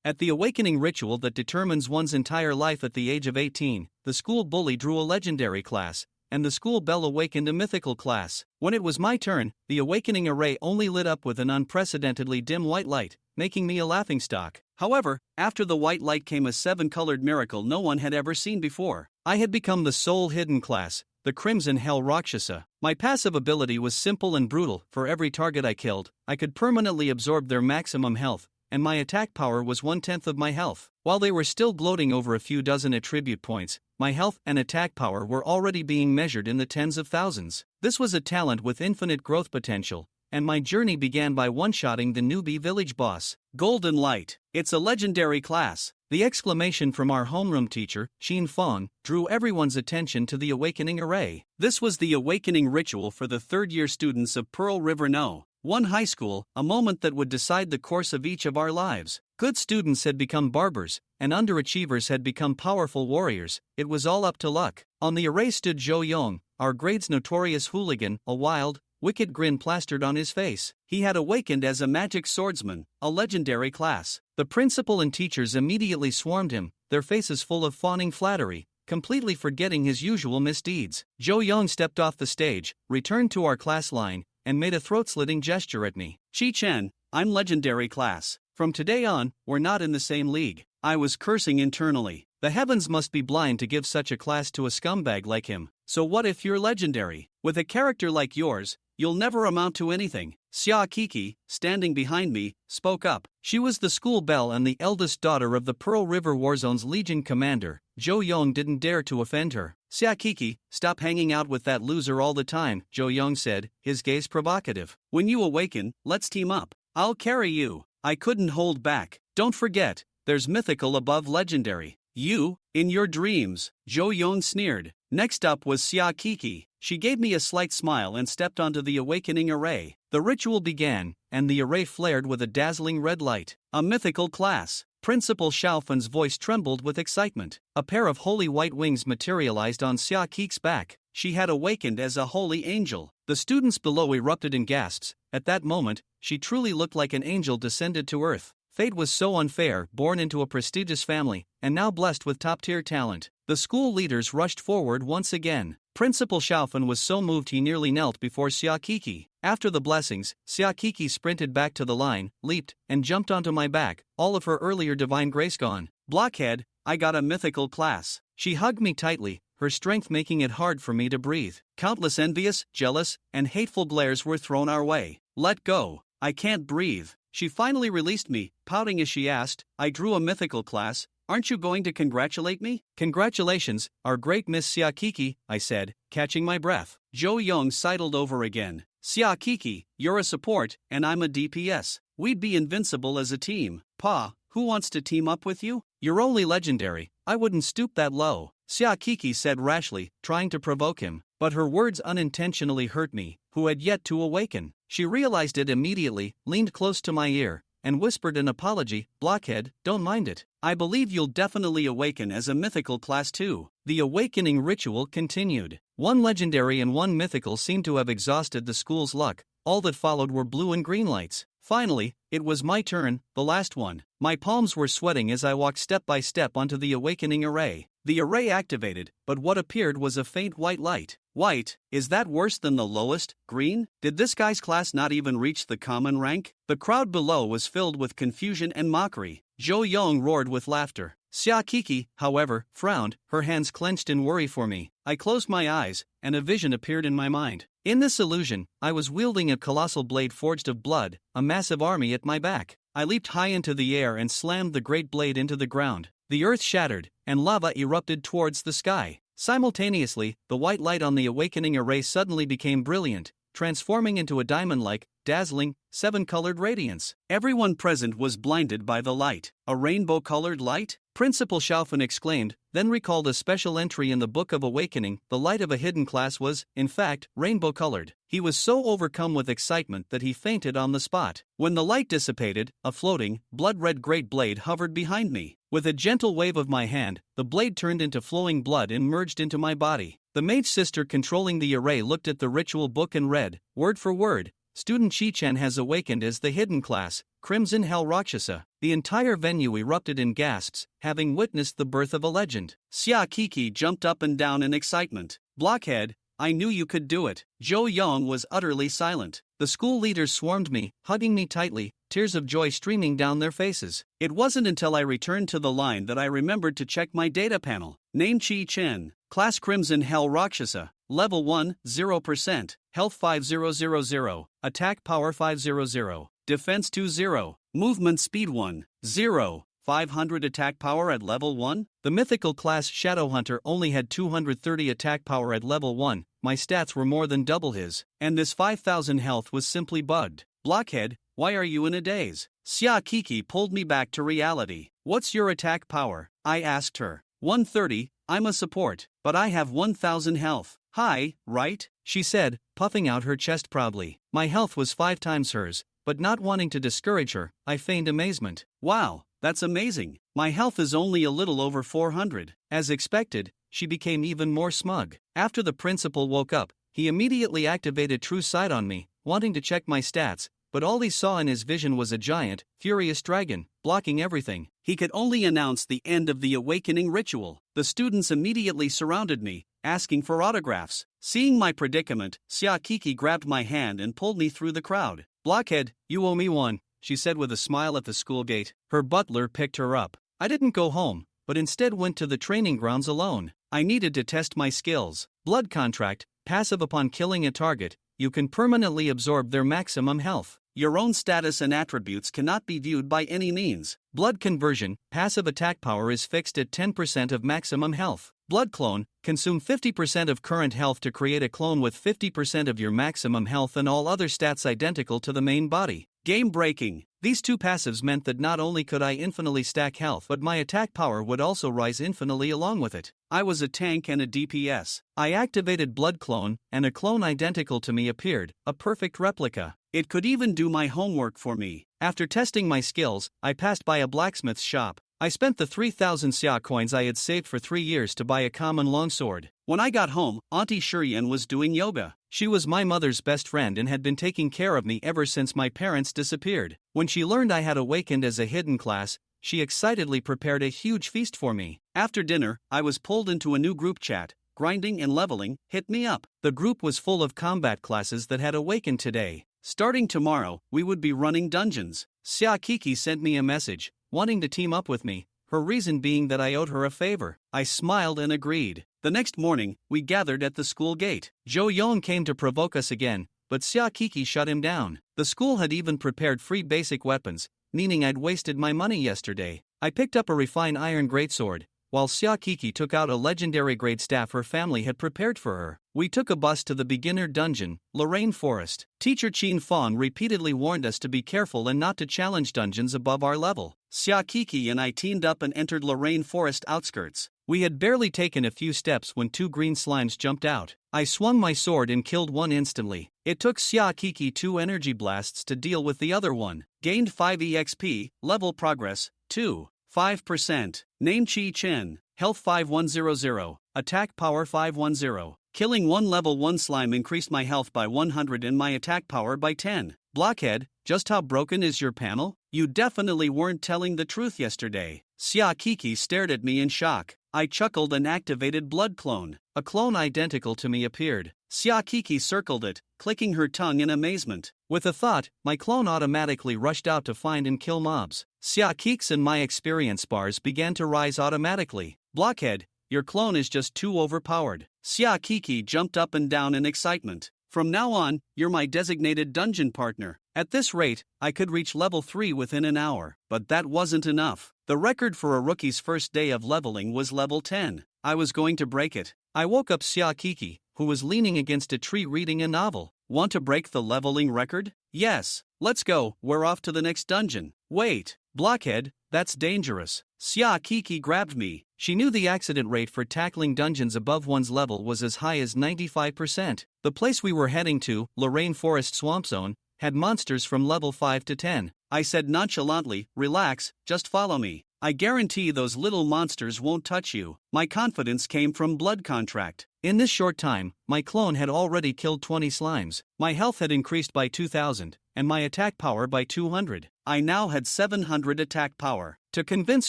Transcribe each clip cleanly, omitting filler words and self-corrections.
At the awakening ritual that determines one's entire life at the age of 18, the school bully drew a legendary class, and the school bell awakened a mythical class. When it was my turn, the awakening array only lit up with an unprecedentedly dim white light, making me a laughingstock. However, after the white light came a seven-colored miracle no one had ever seen before. I had become the sole hidden class, the Crimson Hell Rakshasa. My passive ability was simple and brutal. For every target I killed, I could permanently absorb their maximum health, and my attack power was 1/10 of my health. While they were still gloating over a few dozen attribute points, my health and attack power were already being measured in the tens of thousands. This was a talent with infinite growth potential, and my journey began by one-shotting the newbie village boss. Golden Light. It's a legendary class. The exclamation from our homeroom teacher, Xin Fong, drew everyone's attention to the awakening array. This was the awakening ritual for the third-year students of Pearl River No. 1 High School, a moment that would decide the course of each of our lives. Good students had become barbers, and underachievers had become powerful warriors. It was all up to luck. On the array stood Zhou Yong, our grade's notorious hooligan, a wild, wicked grin plastered on his face. He had awakened as a magic swordsman, a legendary class. The principal and teachers immediately swarmed him, their faces full of fawning flattery, completely forgetting his usual misdeeds. Zhou Yong stepped off the stage, returned to our class line, and made a throat-slitting gesture at me. Chi Chen, I'm legendary class. From today on, we're not in the same league. I was cursing internally. The heavens must be blind to give such a class to a scumbag like him. So what if you're legendary? With a character like yours, you'll never amount to anything. Xia Kiki, standing behind me, spoke up. She was the school belle and the eldest daughter of the Pearl River Warzone's Legion commander. Zhou Yong didn't dare to offend her. Xia Kiki, stop hanging out with that loser all the time, Zhou Yong said, his gaze provocative. When you awaken, let's team up. I'll carry you. I couldn't hold back. Don't forget, there's mythical above legendary. You, in your dreams, Zhou Yong sneered. Next up was Xia Kiki. She gave me a slight smile and stepped onto the awakening array. The ritual began, and the array flared with a dazzling red light. A mythical class. Principal Xiaofan's voice trembled with excitement. A pair of holy white wings materialized on Xia Kiki's back. She had awakened as a holy angel. The students below erupted in gasps. At that moment, she truly looked like an angel descended to earth. Fate was so unfair, born into a prestigious family, and now blessed with top-tier talent. The school leaders rushed forward once again. Principal Xiaofan was so moved he nearly knelt before Xia Kiki. After the blessings, Xia Kiki sprinted back to the line, leaped, and jumped onto my back, all of her earlier divine grace gone. Blockhead, I got a mythical class. She hugged me tightly, her strength making it hard for me to breathe. Countless envious, jealous, and hateful glares were thrown our way. Let go. I can't breathe. She finally released me, pouting as she asked, I drew a mythical class. Aren't you going to congratulate me? Congratulations, our great Miss Xia Kiki, I said, catching my breath. Zhou Yong sidled over again. Xia Kiki, you're a support, and I'm a DPS. We'd be invincible as a team. Pa, who wants to team up with you? You're only legendary. I wouldn't stoop that low. Xia Kiki said rashly, trying to provoke him. But her words unintentionally hurt me, who had yet to awaken. She realized it immediately, leaned close to my ear, and whispered an apology, Blockhead, don't mind it. I believe you'll definitely awaken as a mythical class too. The awakening ritual continued. One legendary and one mythical seemed to have exhausted the school's luck. All that followed were blue and green lights. Finally, it was my turn, the last one. My palms were sweating as I walked step by step onto the awakening array. The array activated, but what appeared was a faint white light. White, is that worse than the lowest? Green? Did this guy's class not even reach the common rank? The crowd below was filled with confusion and mockery. Zhou Yong roared with laughter. Xia Kiki, however, frowned, her hands clenched in worry for me. I closed my eyes, and a vision appeared in my mind. In this illusion, I was wielding a colossal blade forged of blood, a massive army at my back. I leaped high into the air and slammed the great blade into the ground. The earth shattered, and lava erupted towards the sky. Simultaneously, the white light on the awakening array suddenly became brilliant, transforming into a diamond-like, dazzling, seven-colored radiance. Everyone present was blinded by the light. A rainbow-colored light? Principal Xiaofan exclaimed, then recalled a special entry in the Book of Awakening. The light of a hidden class was, in fact, rainbow-colored. He was so overcome with excitement that he fainted on the spot. When the light dissipated, a floating, blood-red great blade hovered behind me. With a gentle wave of my hand, the blade turned into flowing blood and merged into my body. The mage sister controlling the array looked at the ritual book and read, word for word, Student Chi Chen has awakened as the hidden class, Crimson Hell Rakshasa. The entire venue erupted in gasps, having witnessed the birth of a legend. Xia Kiki jumped up and down in excitement. Blockhead, I knew you could do it. Zhou Yong was utterly silent. The school leaders swarmed me, hugging me tightly, tears of joy streaming down their faces. It wasn't until I returned to the line that I remembered to check my data panel. Name Chi Chen. Class Crimson Hell Rakshasa. Level 1, 0%. Health 5000. Attack Power 500. Defense 20. Movement Speed 1, 0. 500 attack power at level 1? The mythical class Shadowhunter only had 230 attack power at level 1, my stats were more than double his, and this 5000 health was simply bugged. Blockhead, why are you in a daze? Xia Kiki pulled me back to reality. What's your attack power? I asked her. 130, I'm a support, but I have 1000 health. Hi, right? She said, puffing out her chest proudly. My health was 5 times hers, but not wanting to discourage her, I feigned amazement. Wow, that's amazing. My health is only a little over 400. As expected, she became even more smug. After the principal woke up, he immediately activated True Sight on me, wanting to check my stats, but all he saw in his vision was a giant, furious dragon, blocking everything. He could only announce the end of the awakening ritual. The students immediately surrounded me, asking for autographs. Seeing my predicament, Xia Kiki grabbed my hand and pulled me through the crowd. Blockhead, you owe me one, she said with a smile at the school gate. Her butler picked her up. I didn't go home, but instead went to the training grounds alone. I needed to test my skills. Blood Contract, passive upon killing a target, you can permanently absorb their maximum health. Your own status and attributes cannot be viewed by any means. Blood Conversion, passive attack power is fixed at 10% of maximum health. Blood Clone, consume 50% of current health to create a clone with 50% of your maximum health and all other stats identical to the main body. Game breaking. These two passives meant that not only could I infinitely stack health, but my attack power would also rise infinitely along with it. I was a tank and a DPS. I activated Blood Clone, and a clone identical to me appeared, a perfect replica. It could even do my homework for me. After testing my skills, I passed by a blacksmith's shop. I spent the 3,000 xia coins I had saved for 3 years to buy a common longsword. When I got home, Auntie Shurian was doing yoga. She was my mother's best friend and had been taking care of me ever since my parents disappeared. When she learned I had awakened as a hidden class, she excitedly prepared a huge feast for me. After dinner, I was pulled into a new group chat. Grinding and leveling, hit me up. The group was full of combat classes that had awakened today. Starting tomorrow, we would be running dungeons. Xia Kiki sent me a message, wanting to team up with me, her reason being that I owed her a favor. I smiled and agreed. The next morning, we gathered at the school gate. Zhou Yong came to provoke us again, but Xia Kiki shut him down. The school had even prepared free basic weapons, meaning I'd wasted my money yesterday. I picked up a refined iron greatsword, while Xia Kiki took out a legendary grade staff her family had prepared for her. We took a bus to the beginner dungeon, Lorraine Forest. Teacher Qin Fong repeatedly warned us to be careful and not to challenge dungeons above our level. Xia Kiki and I teamed up and entered Lorraine Forest outskirts. We had barely taken a few steps when 2 green slimes jumped out. I swung my sword and killed one instantly. It took Xia Kiki 2 energy blasts to deal with the other one. Gained 5 EXP, level progress, 2. 5%. Name Chi Chen. Health 5100. Attack power 510. Killing one level 1 slime increased my health by 100 and my attack power by 10. Blockhead, just how broken is your panel? You definitely weren't telling the truth yesterday. Xia Kiki stared at me in shock. I chuckled and activated Blood Clone. A clone identical to me appeared. Xia Kiki circled it, clicking her tongue in amazement. With a thought, my clone automatically rushed out to find and kill mobs. Xia Kiki's and my experience bars began to rise automatically. Blockhead, your clone is just too overpowered. Xia Kiki jumped up and down in excitement. From now on, you're my designated dungeon partner. At this rate, I could reach level 3 within an hour. But that wasn't enough. The record for a rookie's first day of leveling was level 10. I was going to break it. I woke up Xia Kiki, who was leaning against a tree reading a novel. Want to break the leveling record? Yes. Let's go, we're off to the next dungeon. Wait, Blockhead, that's dangerous. Xia Kiki grabbed me. She knew the accident rate for tackling dungeons above one's level was as high as 95%. The place we were heading to, Lorraine Forest Swamp Zone, had monsters from level 5 to 10. I said nonchalantly, relax, just follow me. I guarantee those little monsters won't touch you. My confidence came from Blood Contract. In this short time, my clone had already killed 20 slimes, my health had increased by 2000, and my attack power by 200. I now had 700 attack power. To convince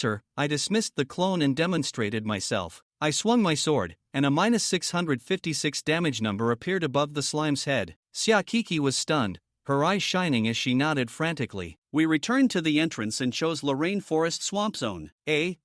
her, I dismissed the clone and demonstrated myself. I swung my sword, and a minus 656 damage number appeared above the slime's head. Kiki was stunned, her eyes shining as she nodded frantically. We returned to the entrance and chose Lorraine Forest Swamp Zone.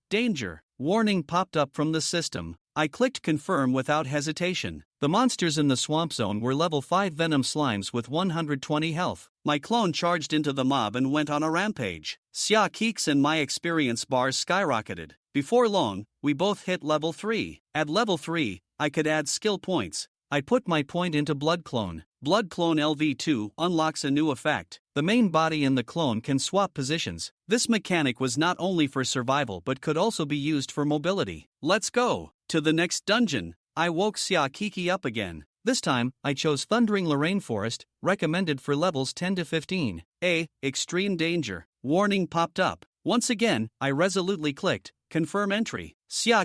Danger. Warning popped up from the system. I clicked confirm without hesitation. The monsters in the swamp zone were level 5 venom slimes with 120 health. My clone charged into the mob and went on a rampage. Kiks and my experience bars skyrocketed. Before long, we both hit level 3. At level 3, I could add skill points. I put my point into Blood Clone. Blood Clone LV2 unlocks a new effect. The main body and the clone can swap positions. This mechanic was not only for survival but could also be used for mobility. Let's go to the next dungeon. I woke Kiki up again. This time, I chose Thundering Lorraine Forest, recommended for levels 10 to 15. Extreme danger. Warning popped up. Once again, I resolutely clicked confirm entry.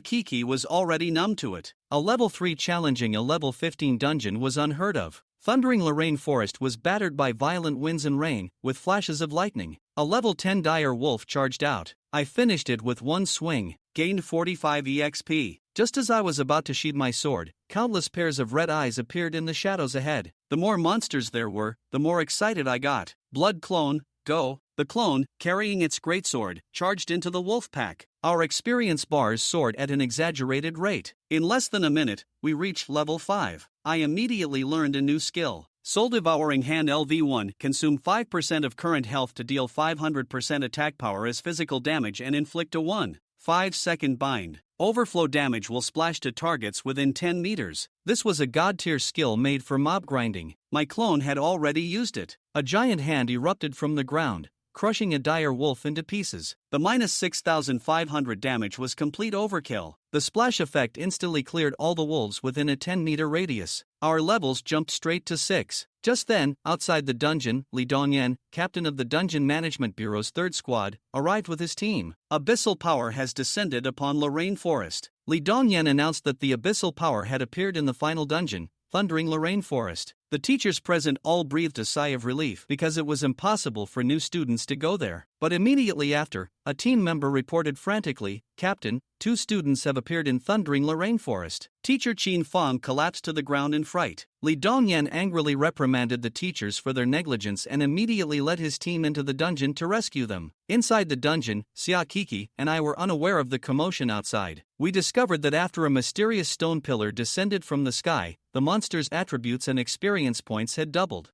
Kiki was already numb to it. A level 3 challenging a level 15 dungeon was unheard of. Thundering Lorraine Forest was battered by violent winds and rain, with flashes of lightning. A level 10 dire wolf charged out. I finished it with one swing, gained 45 EXP. Just as I was about to sheath my sword, countless pairs of red eyes appeared in the shadows ahead. The more monsters there were, the more excited I got. Blood Clone, go. The clone, carrying its greatsword, charged into the wolf pack. Our experience bars soared at an exaggerated rate. In less than a minute, we reached level 5. I immediately learned a new skill. Soul Devouring Hand LV1 consume 5% of current health to deal 500% attack power as physical damage and inflict a 1.5-second bind. Overflow damage will splash to targets within 10 meters. This was a god-tier skill made for mob grinding. My clone had already used it. A giant hand erupted from the ground, crushing a dire wolf into pieces. The minus 6,500 damage was complete overkill. The splash effect instantly cleared all the wolves within a 10-meter radius. Our levels jumped straight to 6. Just then, outside the dungeon, Li Dongyan, captain of the Dungeon Management Bureau's 3rd Squad, arrived with his team. Abyssal power has descended upon Lorraine Forest. Li Dongyan announced that the abyssal power had appeared in the final dungeon, Thundering Lorraine Forest. The teachers present all breathed a sigh of relief because it was impossible for new students to go there. But immediately after, a team member reported frantically, "Captain, 2 students have appeared in Thundering Lorraine Forest." Teacher Qin Fong collapsed to the ground in fright. Li Dongyan angrily reprimanded the teachers for their negligence and immediately led his team into the dungeon to rescue them. Inside the dungeon, Kiki and I were unaware of the commotion outside. We discovered that after a mysterious stone pillar descended from the sky, the monster's attributes and experience points had doubled.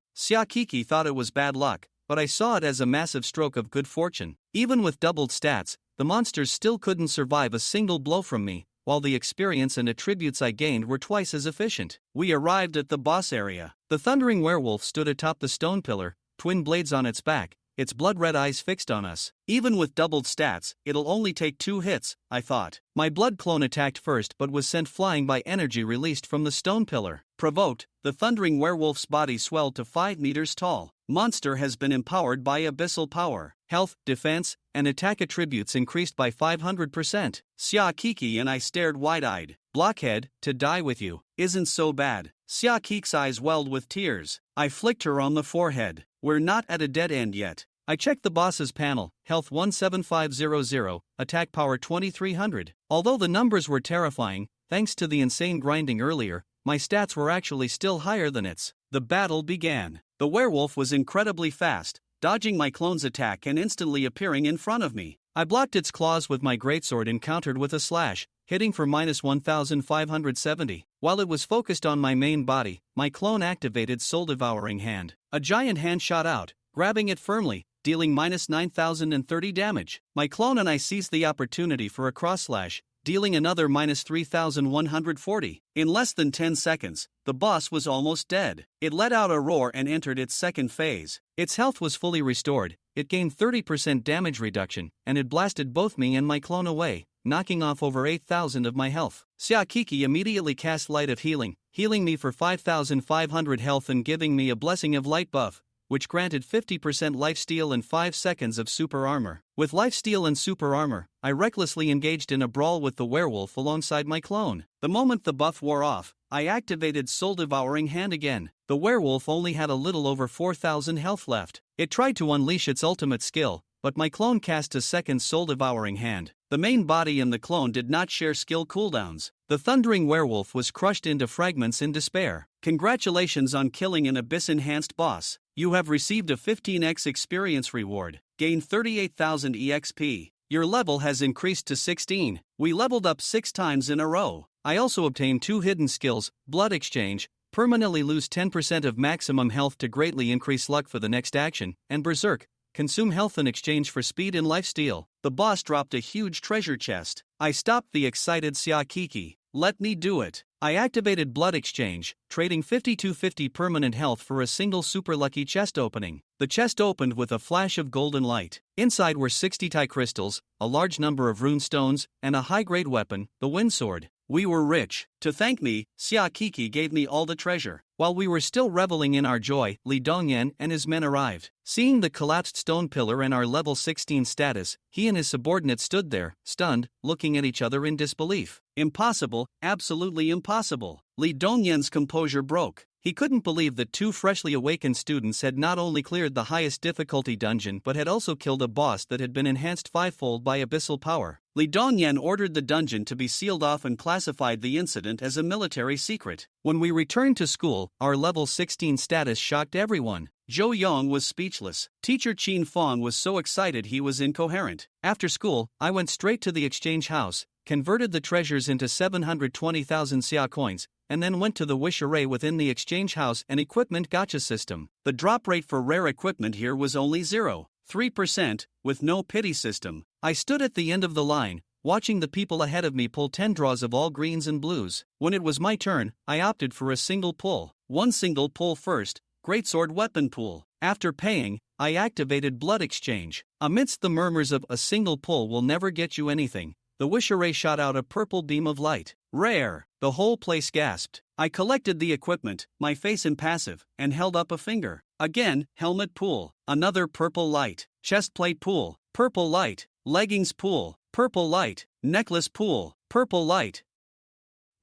Kiki thought it was bad luck, but I saw it as a massive stroke of good fortune. Even with doubled stats, the monsters still couldn't survive a single blow from me, while the experience and attributes I gained were twice as efficient. We arrived at the boss area. The thundering werewolf stood atop the stone pillar, twin blades on its back, its blood-red eyes fixed on us. Even with doubled stats, it'll only take 2 hits, I thought. My blood clone attacked first but was sent flying by energy released from the stone pillar. Provoked, the thundering werewolf's body swelled to 5 meters tall. Monster has been empowered by abyssal power. Health, defense, and attack attributes increased by 500%. Kiki and I stared wide-eyed. Blockhead, to die with you. Isn't so bad. Kiki's eyes welled with tears. I flicked her on the forehead. We're not at a dead end yet. I checked the boss's panel, health 17500, attack power 2300. Although the numbers were terrifying, thanks to the insane grinding earlier, my stats were actually still higher than its. The battle began. The werewolf was incredibly fast, dodging my clone's attack and instantly appearing in front of me. I blocked its claws with my greatsword and countered with a slash, hitting for minus 1570. While it was focused on my main body, my clone activated Soul Devouring Hand. A giant hand shot out, grabbing it firmly, dealing minus 9030 damage. My clone and I seized the opportunity for a cross slash, dealing another minus 3140. In less than 10 seconds, the boss was almost dead. It let out a roar and entered its second phase. Its health was fully restored, it gained 30% damage reduction, and it blasted both me and my clone away, knocking off over 8,000 of my health. Kiki immediately cast Light of Healing, healing me for 5,500 health and giving me a Blessing of Light buff, which granted 50% lifesteal and 5 seconds of super armor. With lifesteal and super armor, I recklessly engaged in a brawl with the werewolf alongside my clone. The moment the buff wore off, I activated Soul Devouring Hand again. The werewolf only had a little over 4,000 health left. It tried to unleash its ultimate skill, but my clone cast a second Soul Devouring Hand. The main body and the clone did not share skill cooldowns. The thundering werewolf was crushed into fragments in despair. Congratulations on killing an Abyss-enhanced boss. You have received a 15x experience reward. Gain 38,000 EXP. Your level has increased to 16. We leveled up 6 times in a row. I also obtained 2 hidden skills, Blood Exchange, permanently lose 10% of maximum health to greatly increase luck for the next action, and Berserk, consume health in exchange for speed and lifesteal. The boss dropped a huge treasure chest. I stopped the excited Siakiki. Let me do it. I activated Blood Exchange, trading 50-50 permanent health for a single super lucky chest opening. The chest opened with a flash of golden light. Inside were 60 Tai crystals, a large number of rune stones, and a high-grade weapon, the Wind Sword. We were rich. To thank me, Siakiki gave me all the treasure. While we were still reveling in our joy, Li Dongyan and his men arrived. Seeing the collapsed stone pillar and our level 16 status, he and his subordinate stood there, stunned, looking at each other in disbelief. Impossible, absolutely impossible. Li Dongyan's composure broke. He couldn't believe that 2 freshly awakened students had not only cleared the highest difficulty dungeon but had also killed a boss that had been enhanced 5-fold by abyssal power. Li Dongyan ordered the dungeon to be sealed off and classified the incident as a military secret. When we returned to school, our level 16 status shocked everyone. Zhou Yong was speechless. Teacher Qin Fong was so excited he was incoherent. After school, I went straight to the exchange house, converted the treasures into 720,000 Xia coins, and then went to the wish array within the exchange house and equipment gacha system. The drop rate for rare equipment here was only 0.3%, with no pity system. I stood at the end of the line, watching the people ahead of me pull 10 draws of all greens and blues. When it was my turn, I opted for a single pull. One single pull first, Greatsword Weapon Pool. After paying, I activated Blood Exchange. Amidst the murmurs of a single pull will never get you anything, the wish array shot out a purple beam of light. Rare! The whole place gasped. I collected the equipment, my face impassive, and held up a finger. Again, helmet pool. Another purple light. Chestplate pool. Purple light. Leggings pool. Purple light. Necklace pool. Purple light.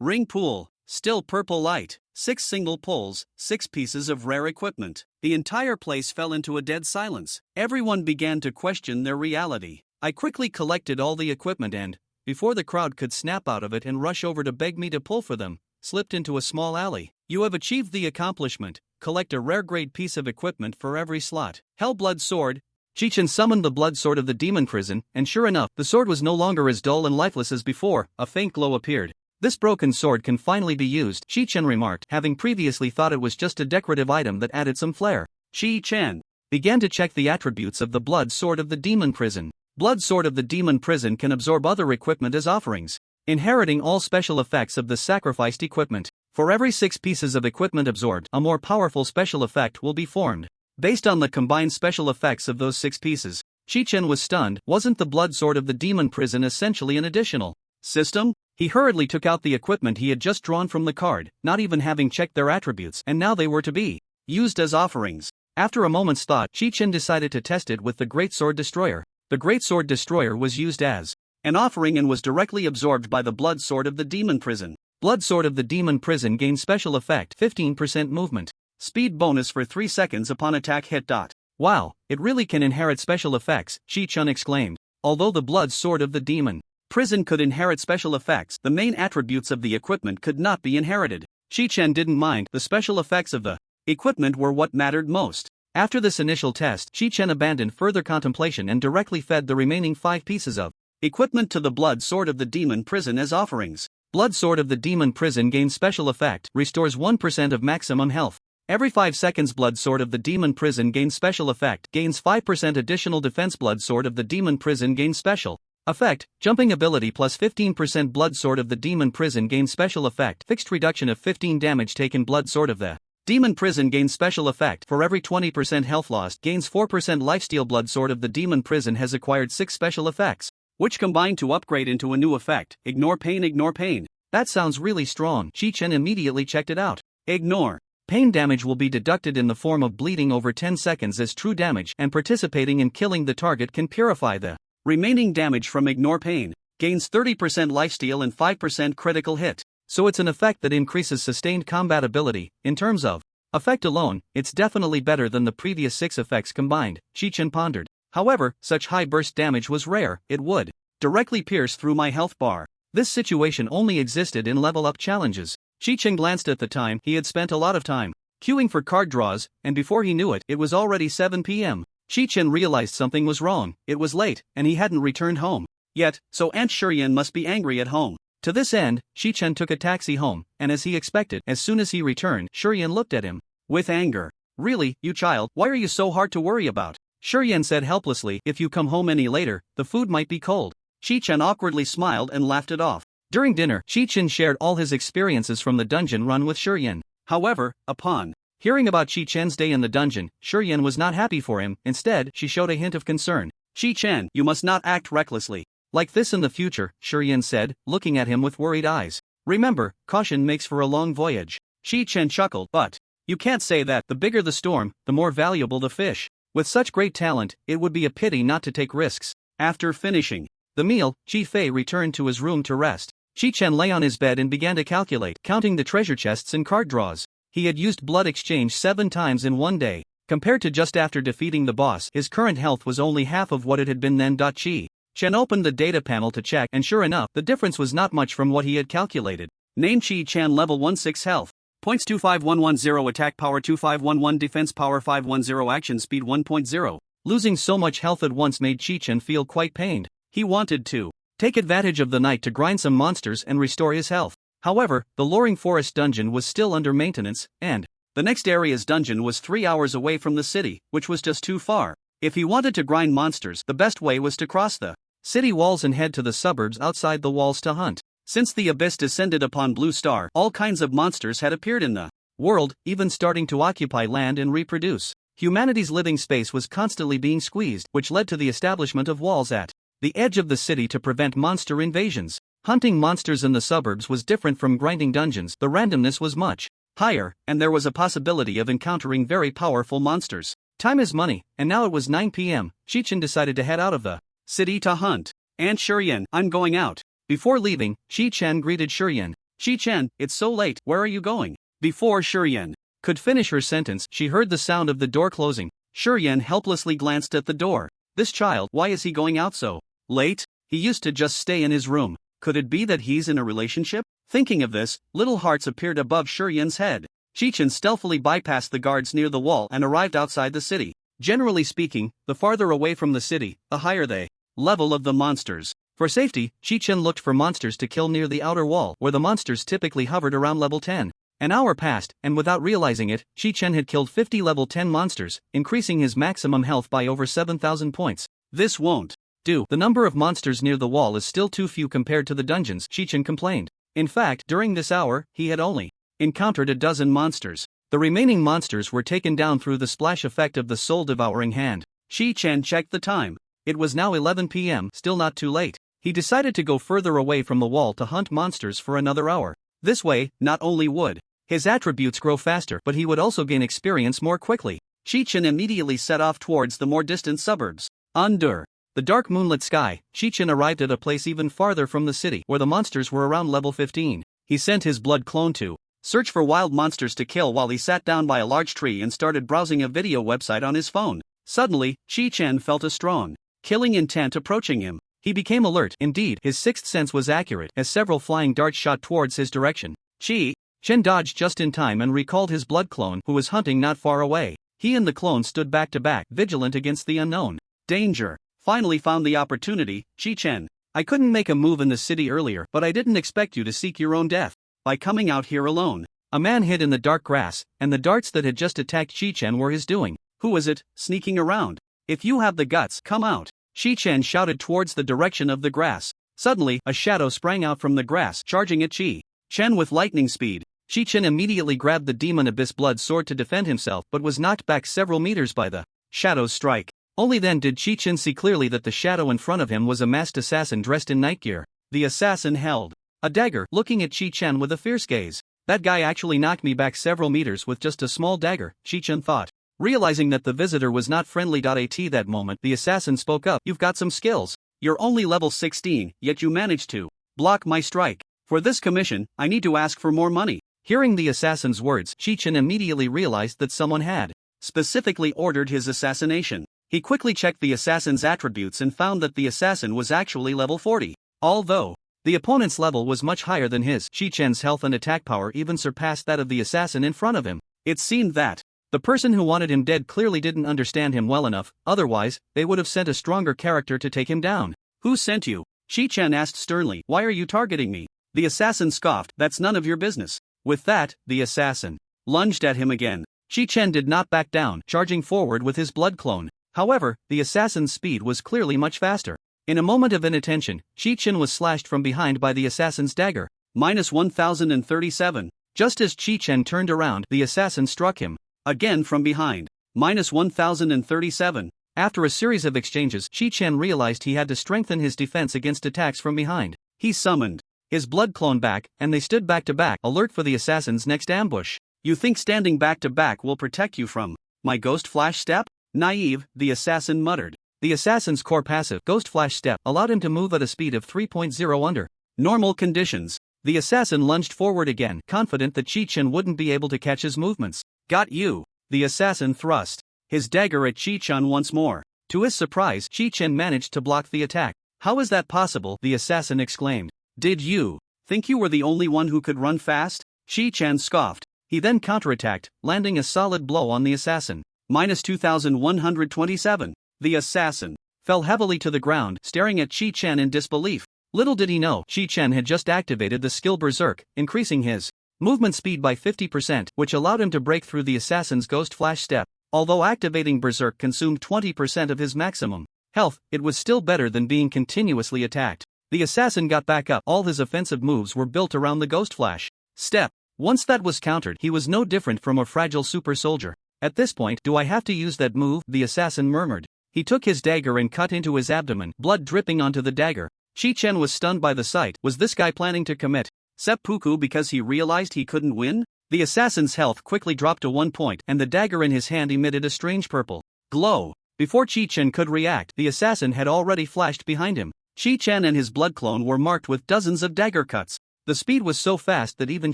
Ring pool. Still purple light. 6 single pulls, 6 pieces of rare equipment. The entire place fell into a dead silence. Everyone began to question their reality. I quickly collected all the equipment and, before the crowd could snap out of it and rush over to beg me to pull for them, slipped into a small alley. You have achieved the accomplishment. Collect a rare grade piece of equipment for every slot. Hellblood Sword. Chichen summoned the blood sword of the demon prison, and sure enough, the sword was no longer as dull and lifeless as before. A faint glow appeared. This broken sword can finally be used, Chi-Chen remarked, having previously thought it was just a decorative item that added some flair. Chi-Chen began to check the attributes of the blood sword of the demon prison. Blood sword of the demon prison can absorb other equipment as offerings, inheriting all special effects of the sacrificed equipment. For every 6 pieces of equipment absorbed, a more powerful special effect will be formed. Based on the combined special effects of those 6 pieces, Chi-Chen was stunned. Wasn't the blood sword of the demon prison essentially an additional system? He hurriedly took out the equipment he had just drawn from the card, not even having checked their attributes, and now they were to be used as offerings. After a moment's thought, Chi-Chen decided to test it with the Great Sword Destroyer. The Great Sword Destroyer was used as an offering and was directly absorbed by the Blood Sword of the Demon Prison. Blood Sword of the Demon Prison gains special effect 15% movement. Speed bonus for 3 seconds upon attack hit. Wow, it really can inherit special effects, Chi-Chun exclaimed. Although the Blood Sword of the Demon Prison could inherit special effects, the main attributes of the equipment could not be inherited. Chi-Chen didn't mind. The special effects of the equipment were what mattered most. After this initial test, Chi-Chen abandoned further contemplation and directly fed the remaining 5 pieces of equipment to the Blood Sword of the Demon Prison as offerings. Blood Sword of the Demon Prison gains special effect, restores 1% of maximum health. Every 5 seconds Blood Sword of the Demon Prison gains special effect, gains 5% additional defense. Blood Sword of the Demon Prison gains special effect, jumping ability plus 15%. Blood Sword of the Demon Prison gains special effect, fixed reduction of 15 damage taken. Blood Sword of the Demon Prison gains special effect, for every 20% health lost gains 4% lifesteal. Blood Sword of the Demon Prison has acquired 6 special effects, which combine to upgrade into a new effect, Ignore Pain. Ignore Pain. That sounds really strong. Chi-Chen immediately checked it out. Ignore Pain damage will be deducted in the form of bleeding over 10 seconds as true damage, and participating in killing the target can purify the remaining damage from Ignore Pain. Gains 30% lifesteal and 5% critical hit. so it's an effect that increases sustained combat ability. In terms of effect alone, it's definitely better than the previous 6 effects combined, Chi-Chen pondered. However, such high burst damage was rare, it would directly pierce through my health bar. This situation only existed in level up challenges. Chi-Chen glanced at the time. He had spent a lot of time queuing for card draws, and before he knew it, it was already 7 p.m. Chi-Chen realized something was wrong. It was late, and he hadn't returned home yet, so Aunt Shurian must be angry at home. To this end, Chi-Chen took a taxi home, and as he expected, as soon as he returned, Shurian looked at him with anger. Really, you child, why are you so hard to worry about? Shurian said helplessly, if you come home any later, the food might be cold. Chi-Chen awkwardly smiled and laughed it off. During dinner, Chi-Chen shared all his experiences from the dungeon run with Shurian. However, upon hearing about Chi-Chen's day in the dungeon, Shurian was not happy for him. Instead, she showed a hint of concern. Chi-Chen, you must not act recklessly like this in the future, Shurian said, looking at him with worried eyes. Remember, caution makes for a long voyage. Chi-Chen chuckled, but you can't say that. The bigger the storm, the more valuable the fish. With such great talent, it would be a pity not to take risks. After finishing the meal, Chi Fei returned to his room to rest. Chi-Chen lay on his bed and began to calculate, counting the treasure chests and card draws. He had used blood exchange 7 times in one day. Compared to just after defeating the boss, his current health was only half of what it had been then. Chi-Chen opened the data panel to check, and sure enough, the difference was not much from what he had calculated. Name Chi-Chen, level 16 health. Points 25110, attack power 2511, defense power 510, action speed 1.0. Losing so much health at once made Chi-Chen feel quite pained. He wanted to take advantage of the night to grind some monsters and restore his health. However, the Loring Forest dungeon was still under maintenance, and the next area's dungeon was 3 hours away from the city, which was just too far. If he wanted to grind monsters, the best way was to cross the city walls and head to the suburbs outside the walls to hunt. Since the abyss descended upon Blue Star, all kinds of monsters had appeared in the world, even starting to occupy land and reproduce. Humanity's living space was constantly being squeezed, which led to the establishment of walls at the edge of the city to prevent monster invasions. Hunting monsters in the suburbs was different from grinding dungeons. The randomness was much higher, and there was a possibility of encountering very powerful monsters. Time is money, and now it was 9 p.m. Chi-Chen decided to head out of the city to hunt. Aunt Shurian, I'm going out. Before leaving, Chi-Chen greeted Shurian. Chi-Chen, it's so late, where are you going? Before Shurian could finish her sentence, she heard the sound of the door closing. Shurian helplessly glanced at the door. This child, why is he going out so late? He used to just stay in his room. Could it be that he's in a relationship? Thinking of this, little hearts appeared above Shurian's head. Chi-Chen stealthily bypassed the guards near the wall and arrived outside the city. Generally speaking, the farther away from the city, the higher the level of the monsters. For safety, Chi-Chen looked for monsters to kill near the outer wall, where the monsters typically hovered around level 10. An hour passed, and without realizing it, Chi-Chen had killed 50 level 10 monsters, increasing his maximum health by over 7,000 points. This won't do. The number of monsters near the wall is still too few compared to the dungeons, Chi-Chen complained. In fact, during this hour, he had only encountered a dozen monsters. The remaining monsters were taken down through the splash effect of the soul-devouring hand. Chi-Chen checked the time. It was now 11 p.m., still not too late. He decided to go further away from the wall to hunt monsters for another hour. This way, not only would his attributes grow faster, but he would also gain experience more quickly. Chi-Chen immediately set off towards the more distant suburbs. Under the dark moonlit sky, Chi-Chen arrived at a place even farther from the city, where the monsters were around level 15. He sent his blood clone to search for wild monsters to kill while he sat down by a large tree and started browsing a video website on his phone. Suddenly, Chi-Chen felt a strong killing intent approaching him. He became alert. Indeed, his sixth sense was accurate, as several flying darts shot towards his direction. Chi-Chen dodged just in time and recalled his blood clone, who was hunting not far away. He and the clone stood back to back, vigilant against the unknown danger. Finally found the opportunity, Chi-Chen. I couldn't make a move in the city earlier, but I didn't expect you to seek your own death by coming out here alone. A man hid in the dark grass, and the darts that had just attacked Chi-Chen were his doing. Who is it, sneaking around? If you have the guts, come out. Chi-Chen shouted towards the direction of the grass. Suddenly, a shadow sprang out from the grass, charging at Chi-Chen with lightning speed. Chi-Chen immediately grabbed the Demon Abyss Blood Sword to defend himself, but was knocked back several meters by the shadow's strike. Only then did Chi-Chen see clearly that the shadow in front of him was a masked assassin dressed in night gear. The assassin held a dagger, looking at Chi-Chen with a fierce gaze. That guy actually knocked me back several meters with just a small dagger, Chi-Chen thought. Realizing that the visitor was not friendly. At that moment, the assassin spoke up. You've got some skills. You're only level 16, yet you managed to block my strike. For this commission, I need to ask for more money. Hearing the assassin's words, Chi-Chen immediately realized that someone had specifically ordered his assassination. He quickly checked the assassin's attributes and found that the assassin was actually level 40. Although the opponent's level was much higher than his, Chi-Chen's health and attack power even surpassed that of the assassin in front of him. It seemed that the person who wanted him dead clearly didn't understand him well enough, otherwise, they would have sent a stronger character to take him down. Who sent you? Chi-Chen asked sternly. Why are you targeting me? The assassin scoffed. That's none of your business. With that, the assassin lunged at him again. Chi-Chen did not back down, charging forward with his blood clone. However, the assassin's speed was clearly much faster. In a moment of inattention, Chi-Chen was slashed from behind by the assassin's dagger. -1037. Just as Chi-Chen turned around, the assassin struck him again from behind. -1037. After a series of exchanges, Chi-Chen realized he had to strengthen his defense against attacks from behind. He summoned his blood clone back, and they stood back to back, alert for the assassin's next ambush. You think standing back to back will protect you from my Ghost Flash step? Naive, the assassin muttered. The assassin's core passive, Ghost Flash step, allowed him to move at a speed of 3.0 under normal conditions. The assassin lunged forward again, confident that Chi-Chen wouldn't be able to catch his movements. Got you. The assassin thrust his dagger at Chi-Chen once more. To his surprise, Chi-Chen managed to block the attack. How is that possible? The assassin exclaimed. Did you think you were the only one who could run fast? Chi-Chen scoffed. He then counterattacked, landing a solid blow on the assassin. -2127. The assassin fell heavily to the ground, staring at Chi-Chen in disbelief. Little did he know, Chi-Chen had just activated the skill Berserk, increasing his movement speed by 50%, which allowed him to break through the assassin's Ghost Flash step. Although activating Berserk consumed 20% of his maximum health, it was still better than being continuously attacked. The assassin got back up. All his offensive moves were built around the Ghost Flash step. Once that was countered, he was no different from a fragile super soldier. At this point, do I have to use that move? The assassin murmured. He took his dagger and cut into his abdomen, blood dripping onto the dagger. Chi-Chen was stunned by the sight. Was this guy planning to commit seppuku because he realized he couldn't win? The assassin's health quickly dropped to 1 point, and the dagger in his hand emitted a strange purple glow. Before Chi-Chen could react, the assassin had already flashed behind him. Chi-Chen and his blood clone were marked with dozens of dagger cuts. The speed was so fast that even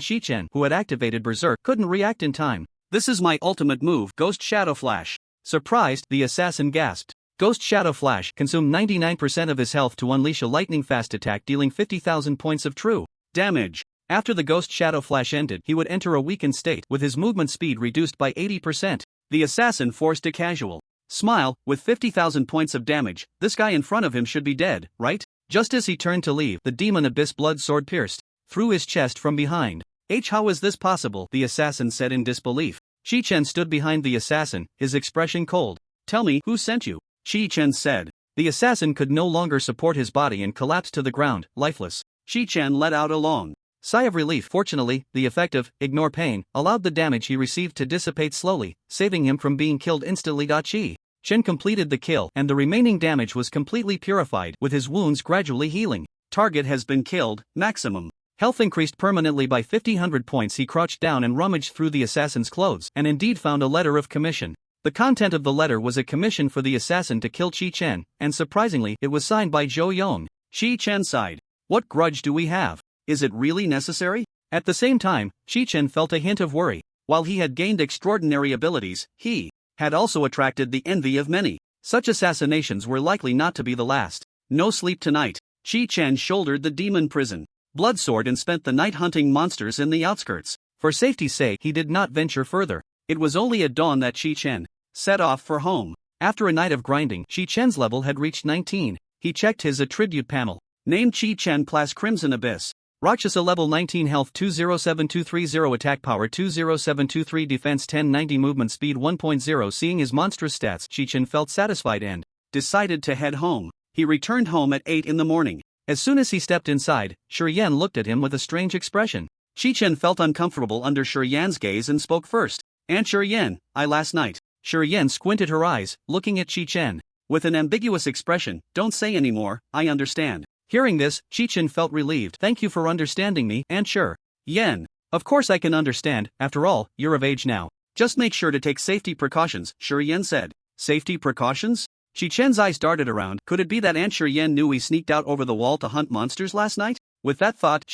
Chi-Chen, who had activated Berserk, couldn't react in time. This is my ultimate move, Ghost Shadow Flash. Surprised, the assassin gasped. Ghost Shadow Flash consumed 99% of his health to unleash a lightning-fast attack, dealing 50,000 points of true damage. After the Ghost Shadow Flash ended, he would enter a weakened state, with his movement speed reduced by 80%. The assassin forced a casual smile. With 50,000 points of damage, this guy in front of him should be dead, right? Just as he turned to leave, the Demon Abyss blood sword pierced through his chest from behind. How is this possible? The assassin said in disbelief. Chi-Chen stood behind the assassin, his expression cold. Tell me, who sent you? Chi-Chen said. The assassin could no longer support his body and collapsed to the ground, lifeless. Chi-Chen let out a long sigh of relief. Fortunately, the effect of ignore pain allowed the damage he received to dissipate slowly, saving him from being killed instantly. Chi-Chen completed the kill, and the remaining damage was completely purified, with his wounds gradually healing. Target has been killed. Maximum health increased permanently by 50 points. He crouched down and rummaged through the assassin's clothes, and indeed found a letter of commission. The content of the letter was a commission for the assassin to kill Chi-Chen, and surprisingly, it was signed by Zhou Yong. Chi-Chen sighed. What grudge do we have? Is it really necessary? At the same time, Chi-Chen felt a hint of worry. While he had gained extraordinary abilities, he had also attracted the envy of many. Such assassinations were likely not to be the last. No sleep tonight. Chi-Chen shouldered the demon prison blood sword and spent the night hunting monsters in the outskirts. For safety's sake, he did not venture further. It was only at dawn that Chi-Chen set off for home. After a night of grinding, Chi-Chen's level had reached 19. He checked his attribute panel. Name Chi-Chen, class Crimson Abyss. Rakshasa level 19, health 207230, attack power 20723, defense 1090, movement speed 1.0. Seeing his monstrous stats, Chi-Chen felt satisfied and decided to head home. He returned home at 8 in the morning. As soon as he stepped inside, Shurian looked at him with a strange expression. Chi-Chen felt uncomfortable under Shurian's gaze and spoke first. Aunt Shurian, last night. Shurian squinted her eyes, looking at Chi-Chen with an ambiguous expression. Don't say anymore, I understand. Hearing this, Chi-Chen felt relieved. Thank you for understanding me, Aunt Shurian. Of course I can understand, after all, you're of age now. Just make sure to take safety precautions, Shurian said. Safety precautions? Chi-Chen's eyes darted around. Could it be that Aunt Shurian knew we sneaked out over the wall to hunt monsters last night? With that thought,